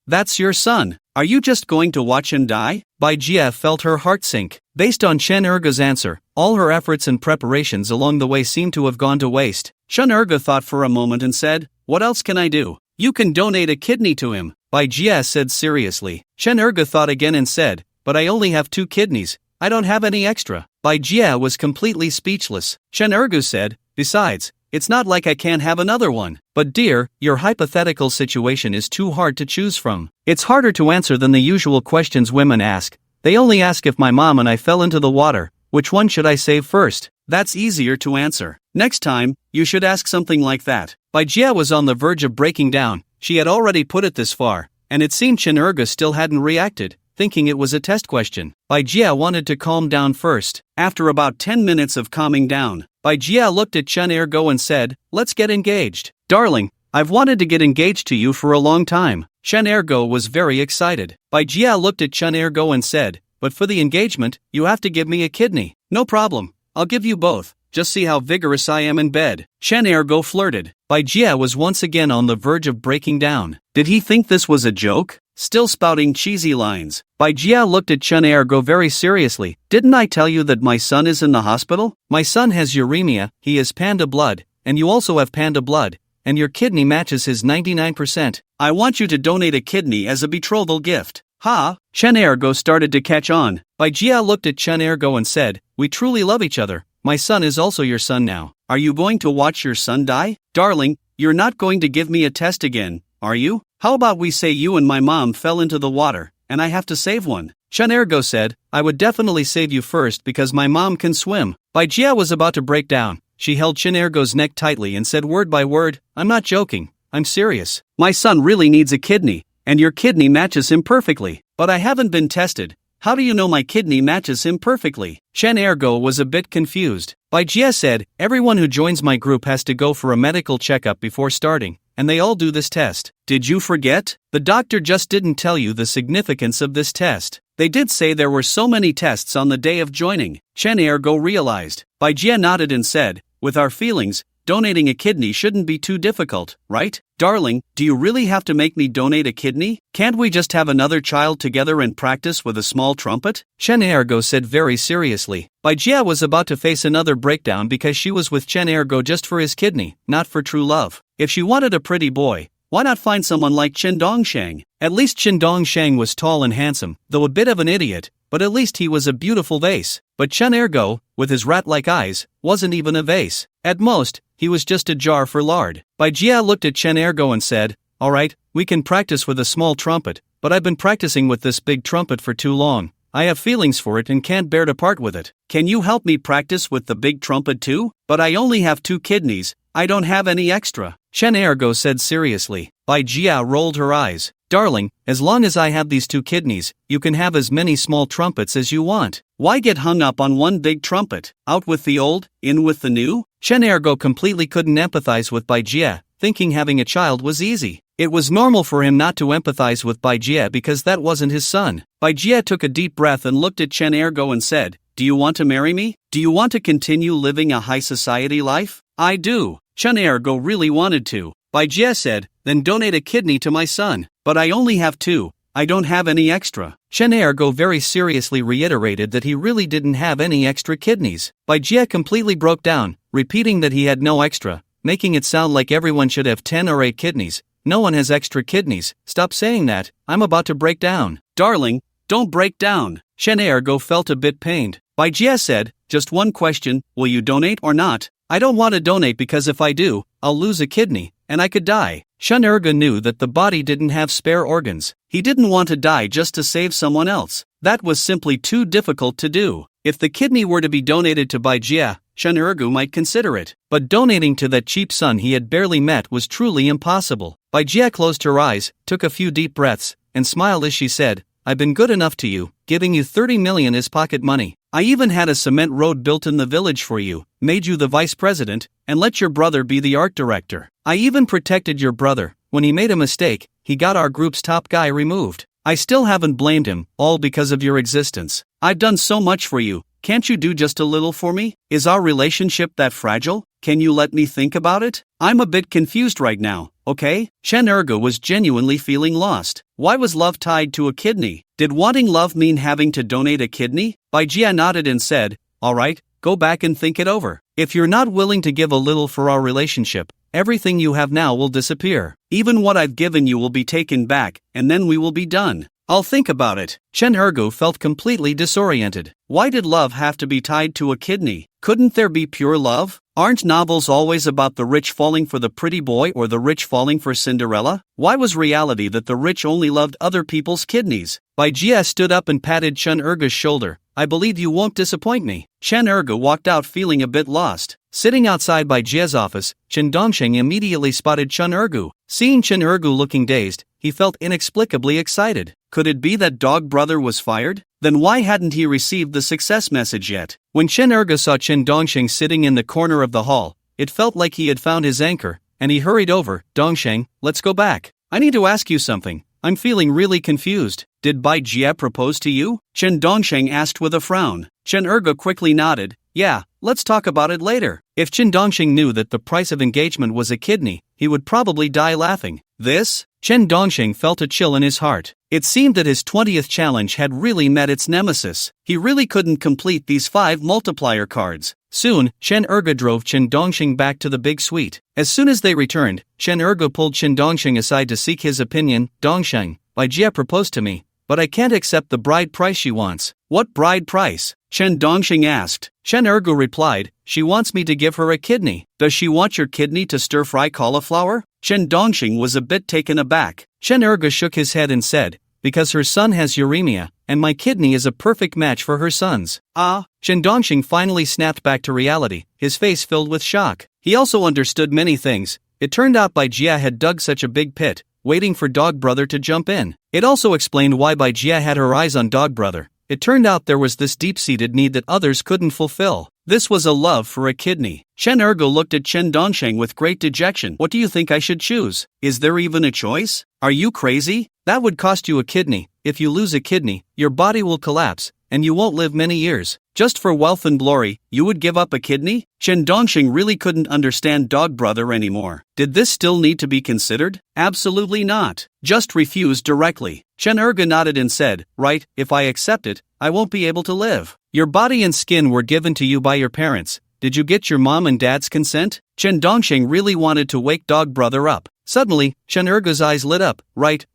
That's your son. Are you just going to watch him die?" Bai Jia felt her heart sink. Based on Chen Ergu's answer, all her efforts and preparations along the way seemed to have gone to waste. Chen Ergu thought for a moment and said, "What else can I do?" "You can donate a kidney to him," Bai Jia said seriously. Chen Ergu thought again and said, "But I only have 2 kidneys. I don't have any extra." Bai Jia was completely speechless. Chen Ergu said, "Besides, it's not like I can't have another one." "But dear, your hypothetical situation is too hard to choose from. It's harder to answer than the usual questions women ask. They only ask if my mom and I fell into the water, which one should I save first?" That's easier to answer. Next time, you should ask something like that. Bai Jia was on the verge of breaking down. She had already put it this far, and it seemed Chen Ergu still hadn't reacted. thinking it was a test question. Bai Jia wanted to calm down first. After about 10 minutes of calming down, Bai Jia looked at Chen Ergo and said, "Let's get engaged." "Darling, I've wanted to get engaged to you for a long time." Chen Ergo was very excited. Bai Jia looked at Chen Ergo and said, "But for the engagement, you have to give me a kidney." "No problem, I'll give you both. Just see how vigorous I am in bed." Chen Ergo flirted. Bai Jia was once again on the verge of breaking down. Did he think this was a joke? Still spouting cheesy lines, Bai Jia looked at Chen Ergo very seriously. "Didn't I tell you that my son is in the hospital? My son has uremia, he is panda blood, and you also have panda blood, and your kidney matches his 99%. I want you to donate a kidney as a betrothal gift." "Ha!" Chen Ergo started to catch on. Bai Jia looked at Chen Ergo and said, "We truly love each other. My son is also your son now. Are you going to watch your son die?" "Darling, you're not going to give me a test again, are you? How about we say you and my mom fell into the water, and I have to save one?" Chen Ergo said, "I would definitely save you first because my mom can swim." Bai Jia was about to break down. She held Chen Ergo's neck tightly and said word by word, "I'm not joking, I'm serious. My son really needs a kidney, and your kidney matches him perfectly. But I haven't been tested. How do you know my kidney matches him perfectly?" Chen Ergo was a bit confused. Bai Jia said, "Everyone who joins my group has to go for a medical checkup before starting, and they all do this test. Did you forget? The doctor just didn't tell you the significance of this test. They did say there were so many tests on the day of joining." Chen Ergo realized. Bai Jia nodded and said, "With our feelings, donating a kidney shouldn't be too difficult, right? Darling, do you really have to make me donate a kidney? Can't we just have another child together and practice with a small trumpet?" Chen Ergo said very seriously. Bai Jia was about to face another breakdown because she was with Chen Ergo just for his kidney, not for true love. If she wanted a pretty boy, why not find someone like Chen Dongshang? At least Chen Dongshang was tall and handsome, though a bit of an idiot, but at least he was a beautiful vase. But Chen Ergo, with his rat-like eyes, wasn't even a vase. At most, he was just a jar for lard. Bai Jia looked at Chen Ergo and said, "Alright, we can practice with a small trumpet, but I've been practicing with this big trumpet for too long. I have feelings for it and can't bear to part with it. Can you help me practice with the big trumpet too? But I only have 2 kidneys, I don't have any extra." Chen Ergo said seriously. Bai Jia rolled her eyes. "Darling, as long as I have these 2 kidneys, you can have as many small trumpets as you want. Why get hung up on one big trumpet? Out with the old, in with the new?" Chen Ergo completely couldn't empathize with Bai Jia, thinking having a child was easy. It was normal for him not to empathize with Bai Jia because that wasn't his son. Bai Jia took a deep breath and looked at Chen Ergo and said, "Do you want to marry me? Do you want to continue living a high society life?" "I do." Chen Ergo really wanted to. Bai Jia said, "Then donate a kidney to my son." "But I only have 2. I don't have any extra." Chen Ergo very seriously reiterated that he really didn't have any extra kidneys. Bai Jia completely broke down, repeating that he had no extra, making it sound like everyone should have 10 or 8 kidneys. "No one has extra kidneys. Stop saying that, I'm about to break down." "Darling, don't break down." Chen Ergo felt a bit pained. Bai Jia said, "Just one question, will you donate or not?" "I don't want to donate because if I do, I'll lose a kidney, and I could die." Chen Ergo knew that the body didn't have spare organs. He didn't want to die just to save someone else. That was simply too difficult to do. If the kidney were to be donated to Bai Jia, Chen Ergo might consider it. But donating to that cheap son he had barely met was truly impossible. Bai Jia closed her eyes, took a few deep breaths, and smiled as she said, "I've been good enough to you, giving you 30 million as pocket money. I even had a cement road built in the village for you, made you the vice president, and let your brother be the art director. I even protected your brother. When he made a mistake, he got our group's top guy removed. I still haven't blamed him, all because of your existence. I've done so much for you, can't you do just a little for me? Is our relationship that fragile? Can you let me think about it? I'm a bit confused right now, okay?" Chen Ergo was genuinely feeling lost. Why was love tied to a kidney? Did wanting love mean having to donate a kidney? Bai Jia nodded and said, "Alright, go back and think it over. If you're not willing to give a little for our relationship, everything you have now will disappear. Even what I've given you will be taken back, and then we will be done. I'll think about it." Chen Ergo felt completely disoriented. Why did love have to be tied to a kidney? Couldn't there be pure love? Aren't novels always about the rich falling for the pretty boy or the rich falling for Cinderella? Why was reality that the rich only loved other people's kidneys? Bai Jia stood up and patted Chen Ergo's shoulder. "I believe you won't disappoint me." Chen Ergo walked out feeling a bit lost. Sitting outside Bai Jia's office, Chen Dongsheng immediately spotted Chen Ergo. Seeing Chen Ergo looking dazed, he felt inexplicably excited. Could it be that dog brother was fired? Then why hadn't he received the success message yet? When Chen Erge saw Chen Dongsheng sitting in the corner of the hall, it felt like he had found his anchor, and he hurried over. Dongsheng, let's go back. I need to ask you something. I'm feeling really confused. Did Bai Jie propose to you? Chen Dongsheng asked with a frown. Chen Erge quickly nodded. Yeah, let's talk about it later. If Chen Dongsheng knew that the price of engagement was a kidney, he would probably die laughing. This? Chen Dongsheng felt a chill in his heart. It seemed that his 20th challenge had really met its nemesis. He really couldn't complete these 5 multiplier cards. Soon, Chen Erge drove Chen Dongsheng back to the big suite. As soon as they returned, Chen Erge pulled Chen Dongsheng aside to seek his opinion. Dongsheng, Bai Jie proposed to me, but I can't accept the bride price she wants. What bride price? Chen Dongsheng asked. Chen Erge replied, she wants me to give her a kidney. Does she want your kidney to stir-fry cauliflower? Chen Dongsheng was a bit taken aback. Chen Erge shook his head and said, because her son has uremia, and my kidney is a perfect match for her son's. Ah, Chen Dongsheng finally snapped back to reality, his face filled with shock. He also understood many things. It turned out Bai Jie had dug such a big pit, waiting for Dog Brother to jump in. It also explained why Bai Jie had her eyes on Dog Brother. It turned out there was this deep-seated need that others couldn't fulfill. This was a love for a kidney. Chen Erge looked at Chen Dongsheng with great dejection. What do you think I should choose? Is there even a choice? Are you crazy? That would cost you a kidney. If you lose a kidney, your body will collapse, and you won't live many years. Just for wealth and glory, you would give up a kidney? Chen Dongsheng really couldn't understand Dog Brother anymore. Did this still need to be considered? Absolutely not. Just refuse directly. Chen Erge nodded and said, right, if I accept it, I won't be able to live. Your body and skin were given to you by your parents. Did you get your mom and dad's consent? Chen Dongsheng really wanted to wake Dog Brother up. Suddenly, Chen Erge's eyes lit up. Right.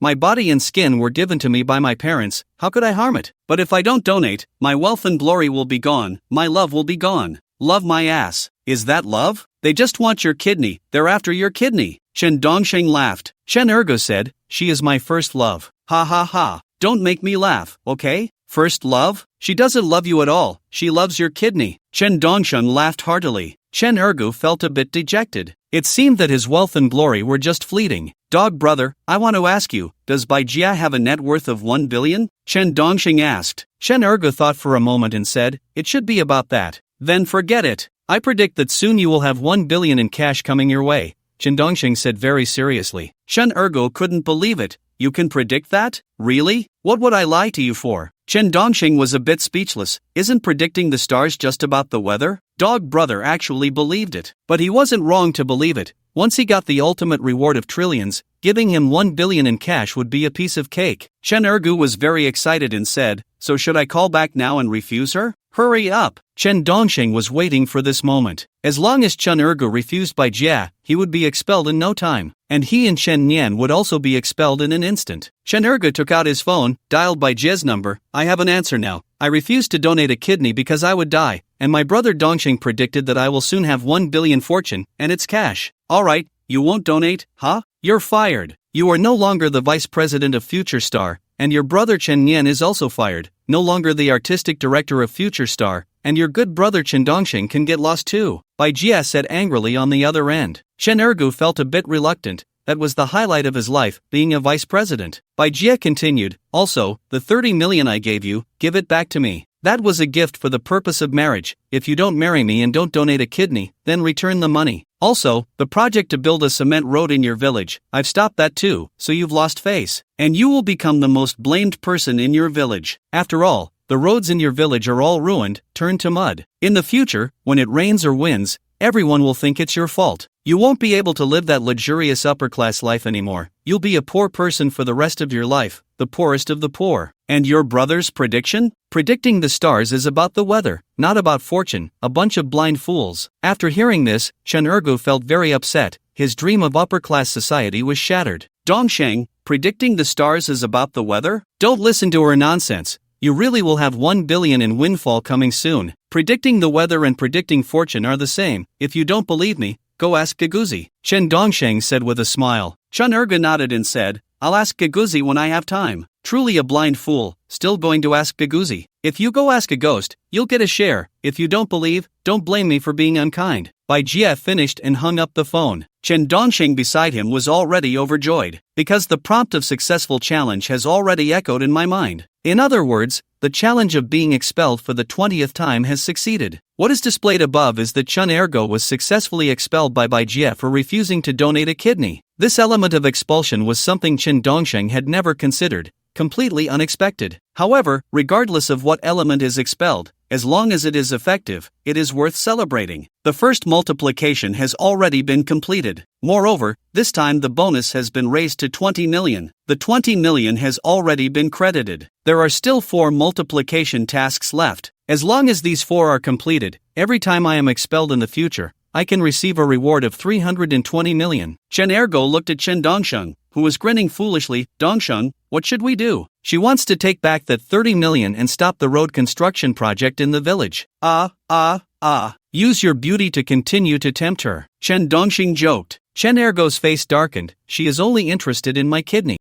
My body and skin were given to me by my parents. How could I harm it? But if I don't donate, my wealth and glory will be gone. My love will be gone. Love my ass. Is that love? They just want your kidney. They're after your kidney. Chen Dongsheng laughed. Chen Erge said, she is my first love. Ha ha ha. Don't make me laugh, okay? First love? She doesn't love you at all. She loves your kidney. Chen Dongsheng laughed heartily. Chen Erge felt a bit dejected. It seemed that his wealth and glory were just fleeting. Dog Brother, I want to ask you, does Bai Jie have a net worth of 1 billion? Chen Dongsheng asked. Chen Erge thought for a moment and said, it should be about that. Then forget it. I predict that soon you will have 1 billion in cash coming your way. Chen Dongsheng said very seriously. Chen Erge couldn't believe it. You can predict that? Really? What would I lie to you for? Chen Dongsheng was a bit speechless. Isn't predicting the stars just about the weather? Dog Brother actually believed it. But he wasn't wrong to believe it. Once he got the ultimate reward of trillions, giving him 1 billion in cash would be a piece of cake. Chen Erge was very excited and said, so should I call back now and refuse her? Hurry up! Chen Dongsheng was waiting for this moment. As long as Chen Erge refused Bai Jie, he would be expelled in no time. And he and Chen Nian would also be expelled in an instant. Chen Erge took out his phone, dialed Bai Jie's number. I have an answer now. I refuse to donate a kidney because I would die, and my brother Dongsheng predicted that I will soon have 1 billion fortune, and it's cash. Alright, you won't donate, huh? You're fired. You are no longer the vice president of Future Star, and your brother Chen Nian is also fired. No longer the artistic director of Future Star, and your good brother Chen Dongsheng can get lost too. Bai Jie said angrily on the other end. Chen Erge felt a bit reluctant. That was the highlight of his life, being a vice president. Bai Jie continued, also, the 30 million I gave you, give it back to me. That was a gift for the purpose of marriage. If you don't marry me and don't donate a kidney, then return the money. Also, the project to build a cement road in your village, I've stopped that too, so you've lost face. And you will become the most blamed person in your village. After all, the roads in your village are all ruined, turned to mud. In the future, when it rains or winds, everyone will think it's your fault. You won't be able to live that luxurious upper-class life anymore. You'll be a poor person for the rest of your life, the poorest of the poor. And your brother's prediction? Predicting the stars is about the weather, not about fortune, a bunch of blind fools. After hearing this, Chen Erge felt very upset. His dream of upper-class society was shattered. Dongsheng, predicting the stars is about the weather? Don't listen to her nonsense. You really will have 1 billion in windfall coming soon. Predicting the weather and predicting fortune are the same. If you don't believe me, go ask Gaguzi. Chen Dongsheng said with a smile. Chen Erge nodded and said, I'll ask Gaguzi when I have time. Truly a blind fool, still going to ask Gaguzi. If you go ask a ghost, you'll get a share. If you don't believe, don't blame me for being unkind. Bai Jie finished and hung up the phone. Chen Dongxing beside him was already overjoyed, because the prompt of successful challenge has already echoed in my mind. In other words, the challenge of being expelled for the 20th time has succeeded. What is displayed above is that Chun Ergo was successfully expelled by Bai Jie for refusing to donate a kidney. This element of expulsion was something Chen Dongxing had never considered, completely unexpected. However, regardless of what element is expelled, as long as it is effective, it is worth celebrating. The first multiplication has already been completed. Moreover, this time the bonus has been raised to 20 million. The 20 million has already been credited. There are still 4 multiplication tasks left. As long as these 4 are completed, every time I am expelled in the future, I can receive a reward of 320 million. Chen Ergo looked at Chen Dongsheng, who was grinning foolishly. Dongsheng, what should we do? She wants to take back that 30 million and stop the road construction project in the village. Use your beauty to continue to tempt her. Chen Dongxing joked. Chen Ergo's face darkened. She is only interested in my kidney.